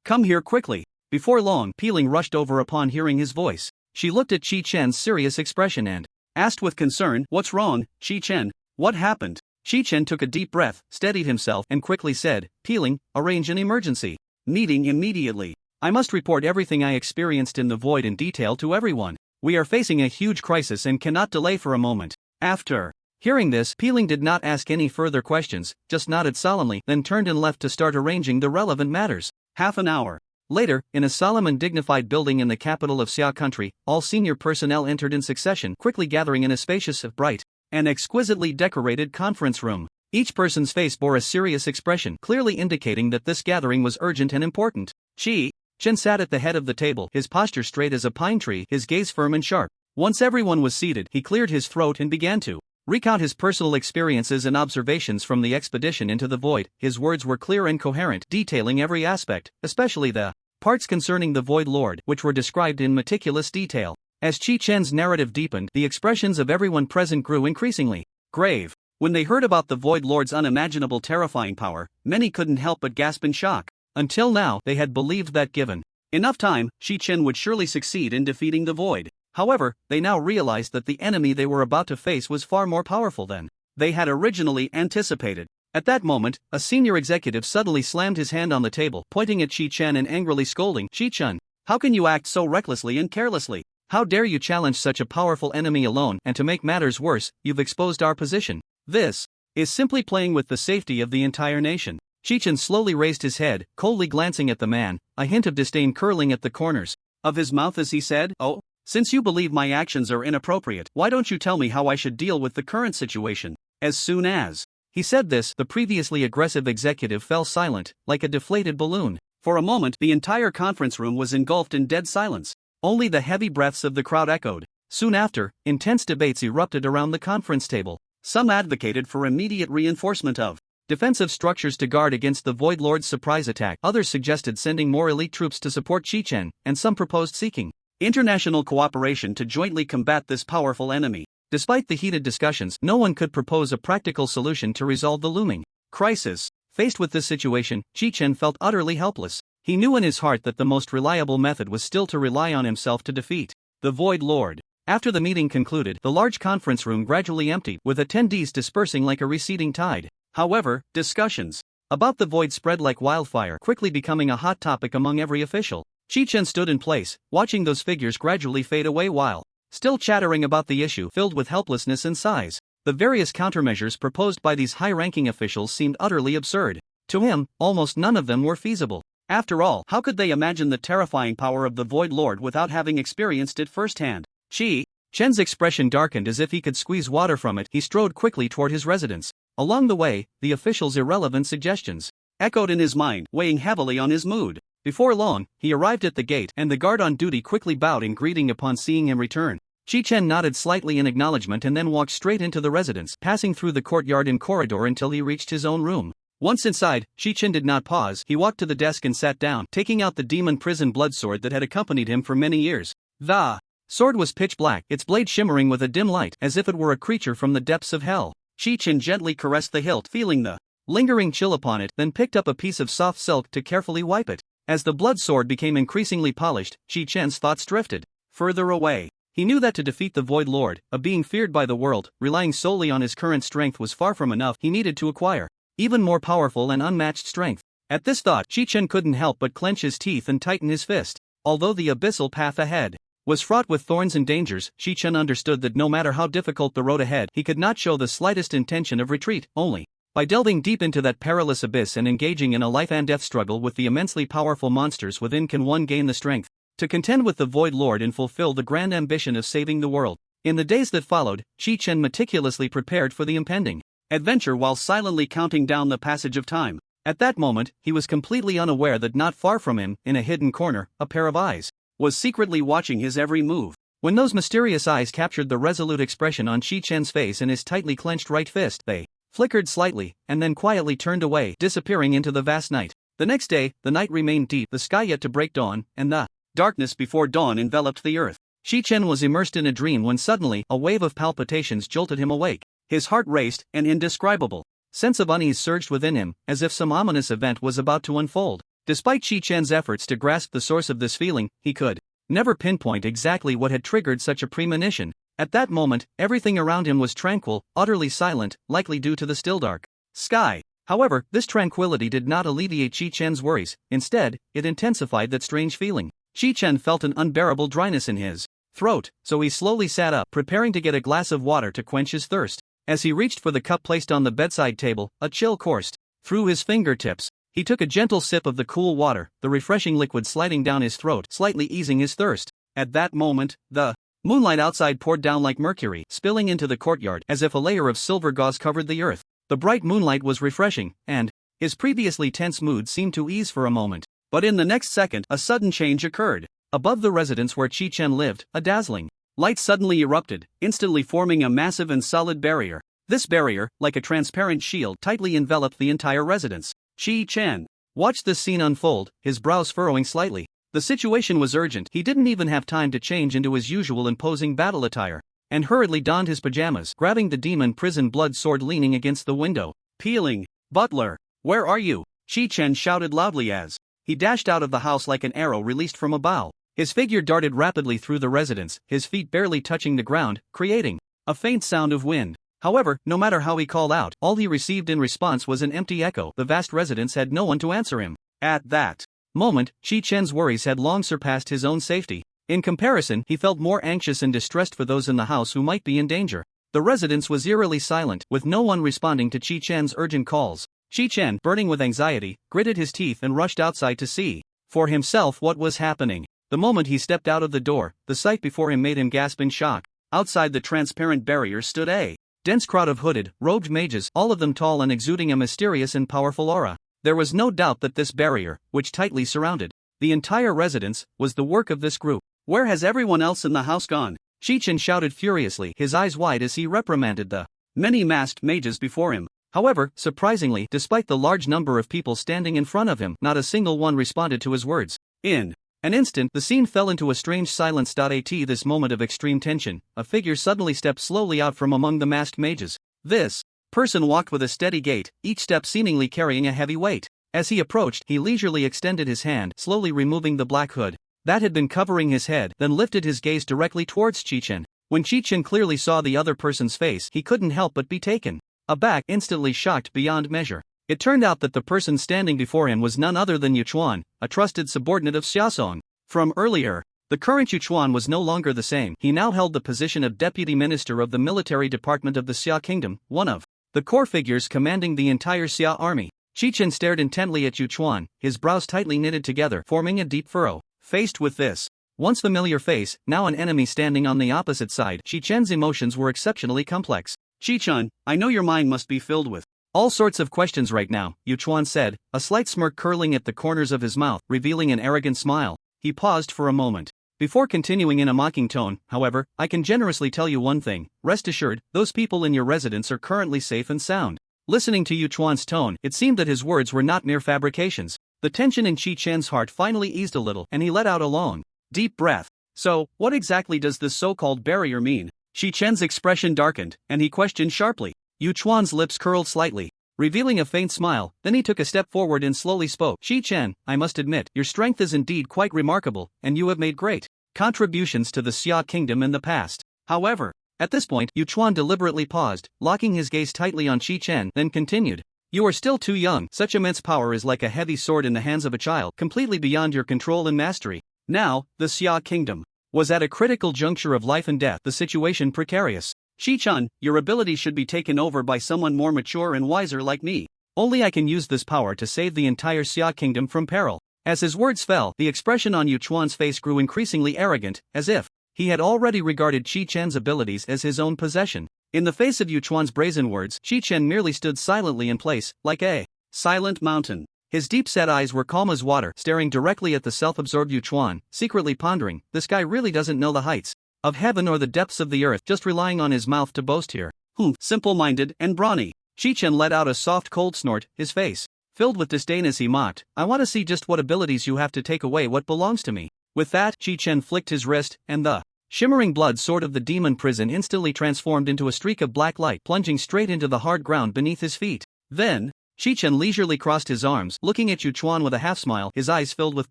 come here quickly, Before long, Peeling rushed over upon hearing his voice. She looked at Chi Chen's serious expression and asked with concern, "What's wrong, Chi Chen? What happened?" Chi Chen took a deep breath, steadied himself, and quickly said, "Peeling, arrange an emergency meeting immediately. I must report everything I experienced in the void in detail to everyone. We are facing a huge crisis and cannot delay for a moment." After hearing this, Peeling did not ask any further questions, just nodded solemnly, then turned and left to start arranging the relevant matters. Half an hour later, in a solemn and dignified building in the capital of Xia country, all senior personnel entered in succession, quickly gathering in a spacious, bright, and exquisitely decorated conference room. Each person's face bore a serious expression, clearly indicating that this gathering was urgent and important. Chi Chen sat at the head of the table, his posture straight as a pine tree, his gaze firm and sharp. Once everyone was seated, he cleared his throat and began to recount his personal experiences and observations from the expedition into the void. His words were clear and coherent, detailing every aspect, especially the parts concerning the Void Lord, which were described in meticulous detail. As Chi Chen's narrative deepened, the expressions of everyone present grew increasingly grave. When they heard about the Void Lord's unimaginable terrifying power, many couldn't help but gasp in shock. Until now, they had believed that given enough time, Chi Chen would surely succeed in defeating the Void. However, they now realized that the enemy they were about to face was far more powerful than they had originally anticipated. At that moment, a senior executive suddenly slammed his hand on the table, pointing at Chi Chen and angrily scolding, "Chi Chen, how can you act so recklessly and carelessly? How dare you challenge such a powerful enemy alone, and to make matters worse, you've exposed our position. This is simply playing with the safety of the entire nation." Chi Chen slowly raised his head, coldly glancing at the man, a hint of disdain curling at the corners of his mouth as he said, "Oh, since you believe my actions are inappropriate, why don't you tell me how I should deal with the current situation?" As soon as he said this, the previously aggressive executive fell silent, like a deflated balloon. For a moment, the entire conference room was engulfed in dead silence. Only the heavy breaths of the crowd echoed. Soon after, intense debates erupted around the conference table. Some advocated for immediate reinforcement of defensive structures to guard against the Void Lord's surprise attack. Others suggested sending more elite troops to support Chi Chen, and some proposed seeking international cooperation to jointly combat this powerful enemy. Despite the heated discussions, no one could propose a practical solution to resolve the looming crisis. Faced with this situation, Chi Chen felt utterly helpless. He knew in his heart that the most reliable method was still to rely on himself to defeat the Void Lord. After the meeting concluded, the large conference room gradually emptied, with attendees dispersing like a receding tide. However, discussions about the void spread like wildfire, quickly becoming a hot topic among every official. Chi Chen stood in place, watching those figures gradually fade away while still chattering about the issue, filled with helplessness and sighs. The various countermeasures proposed by these high-ranking officials seemed utterly absurd. To him, almost none of them were feasible. After all, how could they imagine the terrifying power of the Void Lord without having experienced it firsthand? Chi Chen's expression darkened as if he could squeeze water from it. He strode quickly toward his residence. Along the way, the official's irrelevant suggestions echoed in his mind, weighing heavily on his mood. Before long, he arrived at the gate, and the guard on duty quickly bowed in greeting upon seeing him return. Chi Chen nodded slightly in acknowledgement and then walked straight into the residence, passing through the courtyard and corridor until he reached his own room. Once inside, Chi Chen did not pause. He walked to the desk and sat down, taking out the demon prison blood sword that had accompanied him for many years. The sword was pitch black, its blade shimmering with a dim light, as if it were a creature from the depths of hell. Chi Chen gently caressed the hilt, feeling the lingering chill upon it, then picked up a piece of soft silk to carefully wipe it. As the blood sword became increasingly polished, Chi Chen's thoughts drifted further away. He knew that to defeat the Void Lord, a being feared by the world, relying solely on his current strength was far from enough. He needed to acquire even more powerful and unmatched strength. At this thought, Chi Chen couldn't help but clench his teeth and tighten his fist. Although the abyssal path ahead was fraught with thorns and dangers, Chi Chen understood that no matter how difficult the road ahead, he could not show the slightest intention of retreat. Only by delving deep into that perilous abyss and engaging in a life-and-death struggle with the immensely powerful monsters within can one gain the strength to contend with the Void Lord and fulfill the grand ambition of saving the world. In the days that followed, Chi Chen meticulously prepared for the impending adventure while silently counting down the passage of time. At that moment, he was completely unaware that not far from him, in a hidden corner, a pair of eyes was secretly watching his every move. When those mysterious eyes captured the resolute expression on Chi Chen's face and his tightly clenched right fist, they flickered slightly, and then quietly turned away, disappearing into the vast night. The next day, the night remained deep, the sky yet to break dawn, and the darkness before dawn enveloped the earth. Chi Chen was immersed in a dream when suddenly, a wave of palpitations jolted him awake. His heart raced, an indescribable sense of unease surged within him, as if some ominous event was about to unfold. Despite Qi Chen's efforts to grasp the source of this feeling, he could never pinpoint exactly what had triggered such a premonition. At that moment, everything around him was tranquil, utterly silent, likely due to the still dark sky. However, this tranquility did not alleviate Qi Chen's worries. Instead, it intensified that strange feeling. Qi Chen felt an unbearable dryness in his throat, so he slowly sat up, preparing to get a glass of water to quench his thirst. As he reached for the cup placed on the bedside table, a chill coursed through his fingertips. He took a gentle sip of the cool water, the refreshing liquid sliding down his throat, slightly easing his thirst. At that moment, the moonlight outside poured down like mercury, spilling into the courtyard as if a layer of silver gauze covered the earth. The bright moonlight was refreshing, and his previously tense mood seemed to ease for a moment. But in the next second, a sudden change occurred. Above the residence where Qi Chen lived, a dazzling light suddenly erupted, instantly forming a massive and solid barrier. This barrier, like a transparent shield, tightly enveloped the entire residence. Qi Chen watched this scene unfold, his brows furrowing slightly. The situation was urgent. He didn't even have time to change into his usual imposing battle attire, and hurriedly donned his pajamas, grabbing the demon prison blood sword leaning against the window. Peeling. Butler, where are you? Qi Chen shouted loudly as he dashed out of the house like an arrow released from a bow. His figure darted rapidly through the residence, his feet barely touching the ground, creating a faint sound of wind. However, no matter how he called out, all he received in response was an empty echo. The vast residence had no one to answer him. At that moment, Qi Chen's worries had long surpassed his own safety. In comparison, he felt more anxious and distressed for those in the house who might be in danger. The residence was eerily silent, with no one responding to Qi Chen's urgent calls. Qi Chen, burning with anxiety, gritted his teeth and rushed outside to see for himself what was happening. The moment he stepped out of the door, the sight before him made him gasp in shock. Outside the transparent barrier stood a dense crowd of hooded, robed mages, all of them tall and exuding a mysterious and powerful aura. There was no doubt that this barrier, which tightly surrounded the entire residence, was the work of this group. Where has everyone else in the house gone? Qi Chen shouted furiously, his eyes wide as he reprimanded the many masked mages before him. However, surprisingly, despite the large number of people standing in front of him, not a single one responded to his words. In an instant, the scene fell into a strange silence. At this moment of extreme tension, a figure suddenly stepped slowly out from among the masked mages. This person walked with a steady gait, each step seemingly carrying a heavy weight. As he approached, he leisurely extended his hand, slowly removing the black hood that had been covering his head, then lifted his gaze directly towards Qi Chen. When Qi Chen clearly saw the other person's face, he couldn't help but be taken aback, instantly shocked beyond measure. It turned out that the person standing before him was none other than Yuchuan, a trusted subordinate of Xiaosong. From earlier, the current Yuchuan was no longer the same. He now held the position of Deputy Minister of the Military Department of the Xia Kingdom, one of the core figures commanding the entire Xia army. Qi Chen stared intently at Yuchuan, his brows tightly knitted together, forming a deep furrow. Faced with this once familiar face, now an enemy standing on the opposite side, Qi Chen's emotions were exceptionally complex. Qi Chen, I know your mind must be filled with all sorts of questions right now, Yuchuan said, a slight smirk curling at the corners of his mouth, revealing an arrogant smile. He paused for a moment before continuing in a mocking tone. However, I can generously tell you one thing, rest assured, those people in your residence are currently safe and sound. Listening to Yuchuan's tone, it seemed that his words were not mere fabrications. The tension in Qi Chen's heart finally eased a little, and he let out a long, deep breath. So, what exactly does this so-called barrier mean? Qi Chen's expression darkened, and he questioned sharply. Yuchuan's lips curled slightly, revealing a faint smile. Then he took a step forward and slowly spoke. Qi Chen, I must admit, your strength is indeed quite remarkable, and you have made great contributions to the Xia Kingdom in the past. However, at this point, Yuchuan deliberately paused, locking his gaze tightly on Qi Chen, then continued. You are still too young. Such immense power is like a heavy sword in the hands of a child, completely beyond your control and mastery. Now, the Xia Kingdom was at a critical juncture of life and death, the situation precarious. Qi Chen, your ability should be taken over by someone more mature and wiser like me. Only I can use this power to save the entire Xia Kingdom from peril. As his words fell, the expression on Yuchuan's face grew increasingly arrogant, as if he had already regarded Qi Chen's abilities as his own possession. In the face of Yuchuan's brazen words, Qi Chen merely stood silently in place, like a silent mountain. His deep-set eyes were calm as water, staring directly at the self-absorbed Yuchuan, secretly pondering, this guy really doesn't know the heights of heaven or the depths of the earth, just relying on his mouth to boast here. Simple-minded and brawny. Qi Chen let out a soft cold snort, his face filled with disdain as he mocked, I want to see just what abilities you have to take away what belongs to me. With that, Qi Chen flicked his wrist, and the shimmering blood sword of the demon prison instantly transformed into a streak of black light, plunging straight into the hard ground beneath his feet. Then, Shi Chen leisurely crossed his arms, looking at Yu Chuan with a half-smile, his eyes filled with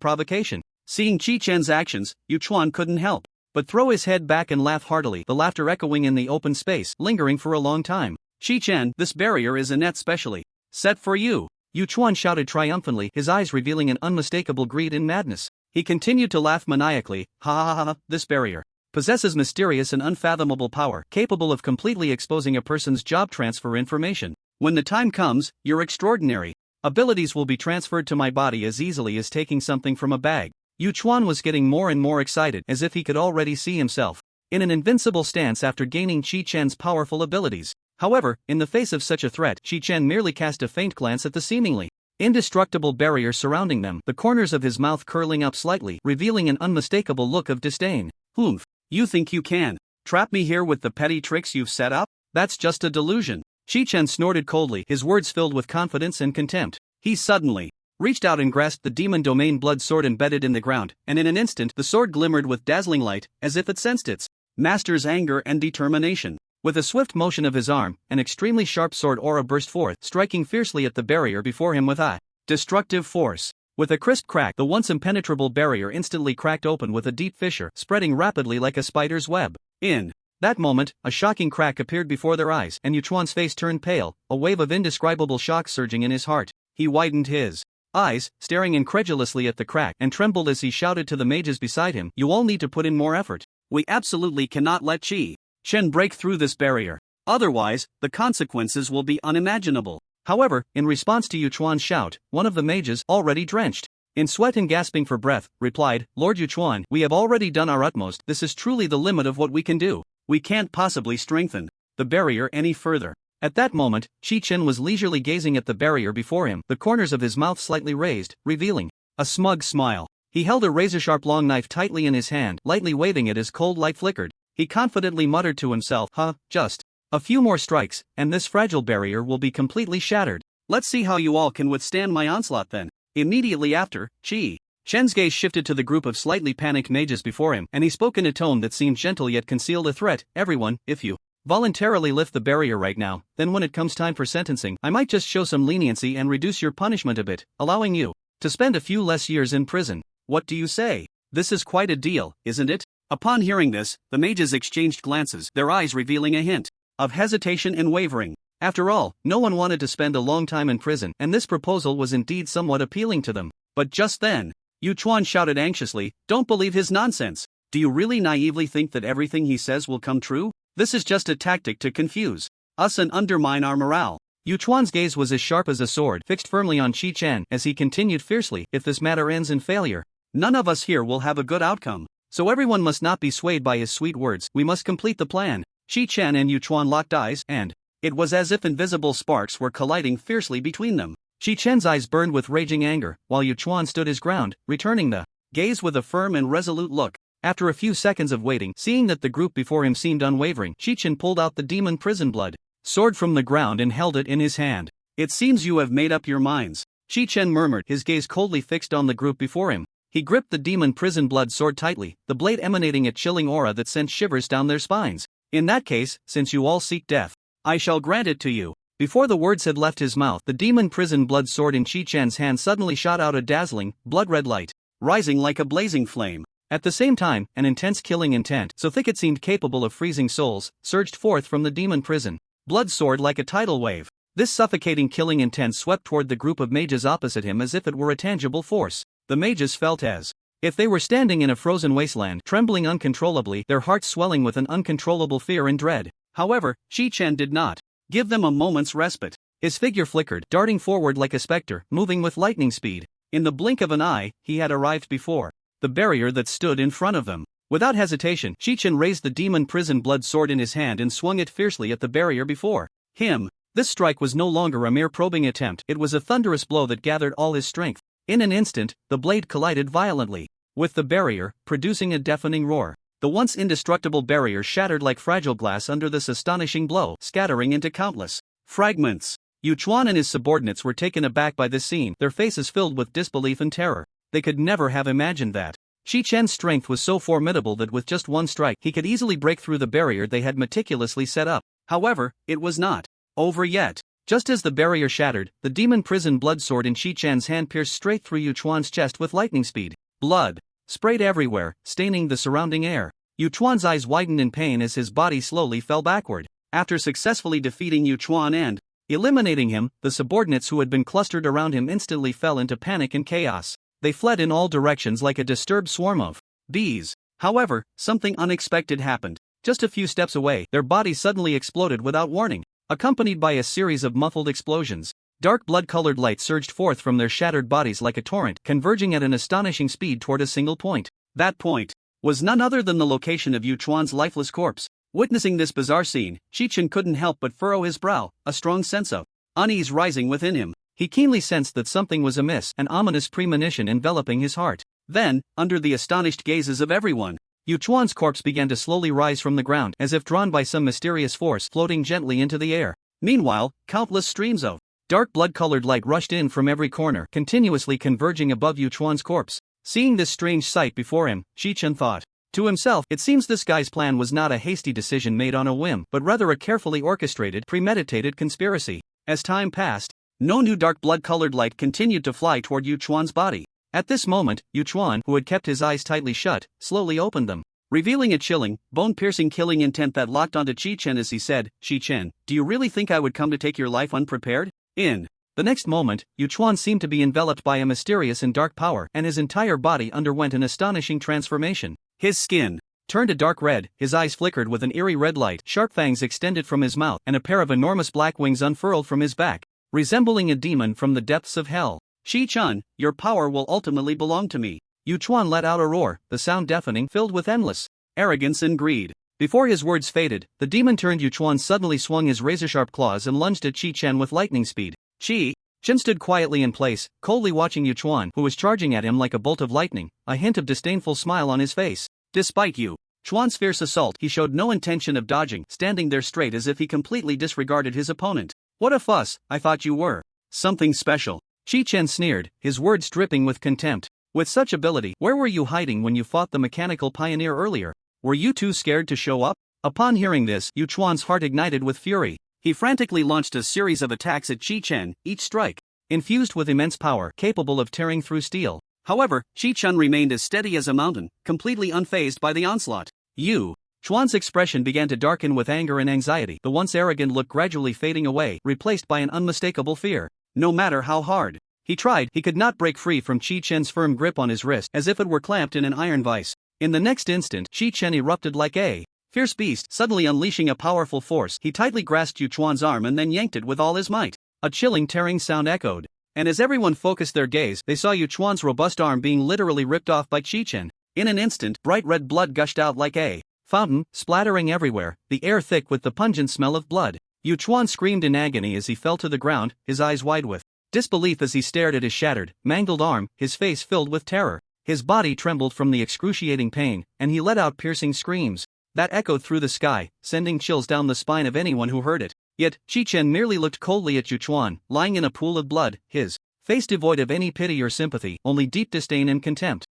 provocation. Seeing Chi Chen's actions, Yu Chuan couldn't help but throw his head back and laugh heartily, the laughter echoing in the open space, lingering for a long time. Shi Chen, this barrier is a net specially set for you. Yu Chuan shouted triumphantly, his eyes revealing an unmistakable greed and madness. He continued to laugh maniacally, ha ha ha ha, this barrier possesses mysterious and unfathomable power, capable of completely exposing a person's job transfer information. When the time comes, your extraordinary abilities will be transferred to my body as easily as taking something from a bag. Yu Chuan was getting more and more excited, as if he could already see himself in an invincible stance after gaining Chi Chen's powerful abilities. However, in the face of such a threat, Chi Chen merely cast a faint glance at the seemingly indestructible barrier surrounding them, the corners of his mouth curling up slightly, revealing an unmistakable look of disdain. Humph, you think you can trap me here with the petty tricks you've set up? That's just a delusion. Chi Chen snorted coldly, his words filled with confidence and contempt. He suddenly reached out and grasped the demon domain blood sword embedded in the ground, and in an instant the sword glimmered with dazzling light, as if it sensed its master's anger and determination. With a swift motion of his arm, an extremely sharp sword aura burst forth, striking fiercely at the barrier before him with a destructive force. With a crisp crack, the once impenetrable barrier instantly cracked open with a deep fissure, spreading rapidly like a spider's web. In that moment, a shocking crack appeared before their eyes, and Yu Chuan's face turned pale, a wave of indescribable shock surging in his heart. He widened his eyes, staring incredulously at the crack, and trembled as he shouted to the mages beside him, "You all need to put in more effort. We absolutely cannot let Chi Chen break through this barrier. Otherwise, the consequences will be unimaginable." However, in response to Yu Chuan's shout, one of the mages, already drenched in sweat and gasping for breath, replied, "Lord Yu Chuan, we have already done our utmost. This is truly the limit of what we can do. We can't possibly strengthen the barrier any further." At that moment, Chi Chen was leisurely gazing at the barrier before him, the corners of his mouth slightly raised, revealing a smug smile. He held a razor-sharp long knife tightly in his hand, lightly waving it as cold light flickered. He confidently muttered to himself, just a few more strikes, and this fragile barrier will be completely shattered. Let's see how you all can withstand my onslaught then. Immediately after, Chi Chen's gaze shifted to the group of slightly panicked mages before him, and he spoke in a tone that seemed gentle yet concealed a threat. "Everyone, if you voluntarily lift the barrier right now, then when it comes time for sentencing, I might just show some leniency and reduce your punishment a bit, allowing you to spend a few less years in prison. What do you say? This is quite a deal, isn't it?" Upon hearing this, the mages exchanged glances, their eyes revealing a hint of hesitation and wavering. After all, no one wanted to spend a long time in prison, and this proposal was indeed somewhat appealing to them. But just then, Yu Chuan shouted anxiously, "Don't believe his nonsense. Do you really naively think that everything he says will come true? This is just a tactic to confuse us and undermine our morale." Yu Chuan's gaze was as sharp as a sword, fixed firmly on Chi Chen, as he continued fiercely, "If this matter ends in failure, none of us here will have a good outcome. So everyone must not be swayed by his sweet words. We must complete the plan." Chi Chen and Yu Chuan locked eyes, and it was as if invisible sparks were colliding fiercely between them. Chi Chen's eyes burned with raging anger, while Yu Chuan stood his ground, returning the gaze with a firm and resolute look. After a few seconds of waiting, seeing that the group before him seemed unwavering, Chi Chen pulled out the demon prison blood sword from the ground and held it in his hand. "It seems you have made up your minds," Chi Chen murmured, his gaze coldly fixed on the group before him. He gripped the demon prison blood sword tightly, the blade emanating a chilling aura that sent shivers down their spines. "In that case, since you all seek death, I shall grant it to you." Before the words had left his mouth, the demon prison blood sword in Chi Chen's hand suddenly shot out a dazzling, blood-red light, rising like a blazing flame. At the same time, an intense killing intent, so thick it seemed capable of freezing souls, surged forth from the demon prison blood sword like a tidal wave. This suffocating killing intent swept toward the group of mages opposite him as if it were a tangible force. The mages felt as if they were standing in a frozen wasteland, trembling uncontrollably, their hearts swelling with an uncontrollable fear and dread. However, Chi Chen did not give them a moment's respite. His figure flickered, darting forward like a specter, moving with lightning speed. In the blink of an eye, he had arrived before the barrier that stood in front of them. Without hesitation, Chi Chen raised the demon prison blood sword in his hand and swung it fiercely at the barrier before him. This strike was no longer a mere probing attempt, it was a thunderous blow that gathered all his strength. In an instant, the blade collided violently with the barrier, producing a deafening roar. The once indestructible barrier shattered like fragile glass under this astonishing blow, scattering into countless fragments. Yu Chuan and his subordinates were taken aback by this scene, their faces filled with disbelief and terror. They could never have imagined that Chi Chen's strength was so formidable that with just one strike he could easily break through the barrier they had meticulously set up. However, it was not over yet. Just as the barrier shattered, the demon prison blood sword in Chi-chan's hand pierced straight through Yu Chuan's chest with lightning speed. Blood sprayed everywhere, staining the surrounding air. Yu Chuan's eyes widened in pain as his body slowly fell backward. After successfully defeating Yu Chuan and eliminating him, the subordinates who had been clustered around him instantly fell into panic and chaos. They fled in all directions like a disturbed swarm of bees. However, something unexpected happened. Just a few steps away, their bodies suddenly exploded without warning, accompanied by a series of muffled explosions. Dark blood-colored light surged forth from their shattered bodies like a torrent, converging at an astonishing speed toward a single point. That point was none other than the location of Yu Chuan's lifeless corpse. Witnessing this bizarre scene, Chi-chan couldn't help but furrow his brow, a strong sense of unease rising within him. He keenly sensed that something was amiss, an ominous premonition enveloping his heart. Then, under the astonished gazes of everyone, Yu Chuan's corpse began to slowly rise from the ground as if drawn by some mysterious force, floating gently into the air. Meanwhile, countless streams of dark blood-colored light rushed in from every corner, continuously converging above Yu Chuan's corpse. Seeing this strange sight before him, Chi-chan thought to himself, it seems this guy's plan was not a hasty decision made on a whim, but rather a carefully orchestrated, premeditated conspiracy. As time passed, no new dark blood-colored light continued to fly toward Yu Chuan's body. At this moment, Yu Chuan, who had kept his eyes tightly shut, slowly opened them, revealing a chilling, bone-piercing killing intent that locked onto Chi-chan as he said, "Chi-chan, do you really think I would come to take your life unprepared?" In the next moment, Yu Chuan seemed to be enveloped by a mysterious and dark power, and his entire body underwent an astonishing transformation. His skin turned a dark red, his eyes flickered with an eerie red light, sharp fangs extended from his mouth, and a pair of enormous black wings unfurled from his back, resembling a demon from the depths of hell. "Chi-chan, your power will ultimately belong to me." Yu Chuan let out a roar, the sound deafening, filled with endless arrogance and greed. Before his words faded, the demon-turned Yu Chuan suddenly swung his razor-sharp claws and lunged at Chi-chan with lightning speed. Chi-chan stood quietly in place, coldly watching Yu Chuan, who was charging at him like a bolt of lightning, a hint of disdainful smile on his face. Despite Yu Chuan's fierce assault, he showed no intention of dodging, standing there straight as if he completely disregarded his opponent. "What a fuss, I thought you were something special." Chi-chan sneered, his words dripping with contempt. "With such ability, where were you hiding when you fought the mechanical pioneer earlier? Were you too scared to show up?" Upon hearing this, Yu Chuan's heart ignited with fury. He frantically launched a series of attacks at Chi-chan, each strike infused with immense power, capable of tearing through steel. However, Chi-chan remained as steady as a mountain, completely unfazed by the onslaught. Yu Chuan's expression began to darken with anger and anxiety, the once arrogant look gradually fading away, replaced by an unmistakable fear. No matter how hard he tried, he could not break free from Chi-chan's firm grip on his wrist, as if it were clamped in an iron vise. In the next instant, Chi-chan erupted like a fierce beast, suddenly unleashing a powerful force. He tightly grasped Yu Chuan's arm and then yanked it with all his might. A chilling, tearing sound echoed, and as everyone focused their gaze, they saw Yu Chuan's robust arm being literally ripped off by Chi-chan. In an instant, bright red blood gushed out like a fountain, splattering everywhere, the air thick with the pungent smell of blood. Yu Chuan screamed in agony as he fell to the ground, his eyes wide with disbelief as he stared at his shattered, mangled arm, his face filled with terror. His body trembled from the excruciating pain, and he let out piercing screams that echoed through the sky, sending chills down the spine of anyone who heard it. Yet, Chi-chan merely looked coldly at Yu Chuan, lying in a pool of blood, his face devoid of any pity or sympathy, only deep disdain and contempt.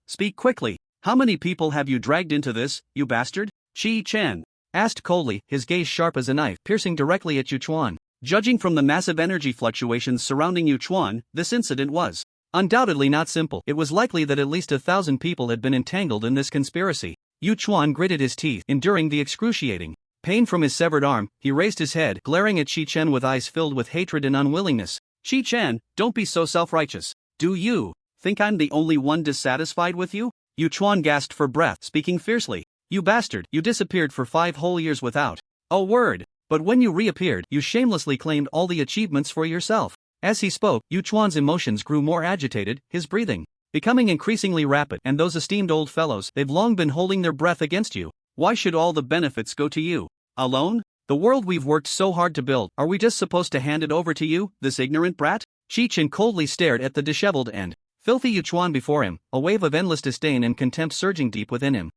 Speak quickly. How many people have you dragged into this, you bastard?" Chi-chan asked coldly, his gaze sharp as a knife, piercing directly at Yu Chuan. Judging from the massive energy fluctuations surrounding Yu Chuan, this incident was undoubtedly not simple. It was likely that at least 1,000 people had been entangled in this conspiracy. Yu Chuan gritted his teeth, enduring the excruciating pain from his severed arm. He raised his head, glaring at Chi-chan with eyes filled with hatred and unwillingness. "Chi-chan, don't be so self-righteous. Do you think I'm the only one dissatisfied with you?" Yu Chuan gasped for breath, speaking fiercely. "You bastard, you disappeared for 5 whole years without a word. But when you reappeared, you shamelessly claimed all the achievements for yourself." As he spoke, Yu Chuan's emotions grew more agitated, his breathing becoming increasingly rapid. "And those esteemed old fellows, they've long been holding their breath against you. Why should all the benefits go to you alone? The world we've worked so hard to build, are we just supposed to hand it over to you, this ignorant brat?" Chi-chan coldly stared at the disheveled and filthy Yu Chuan before him, a wave of endless disdain and contempt surging deep within him.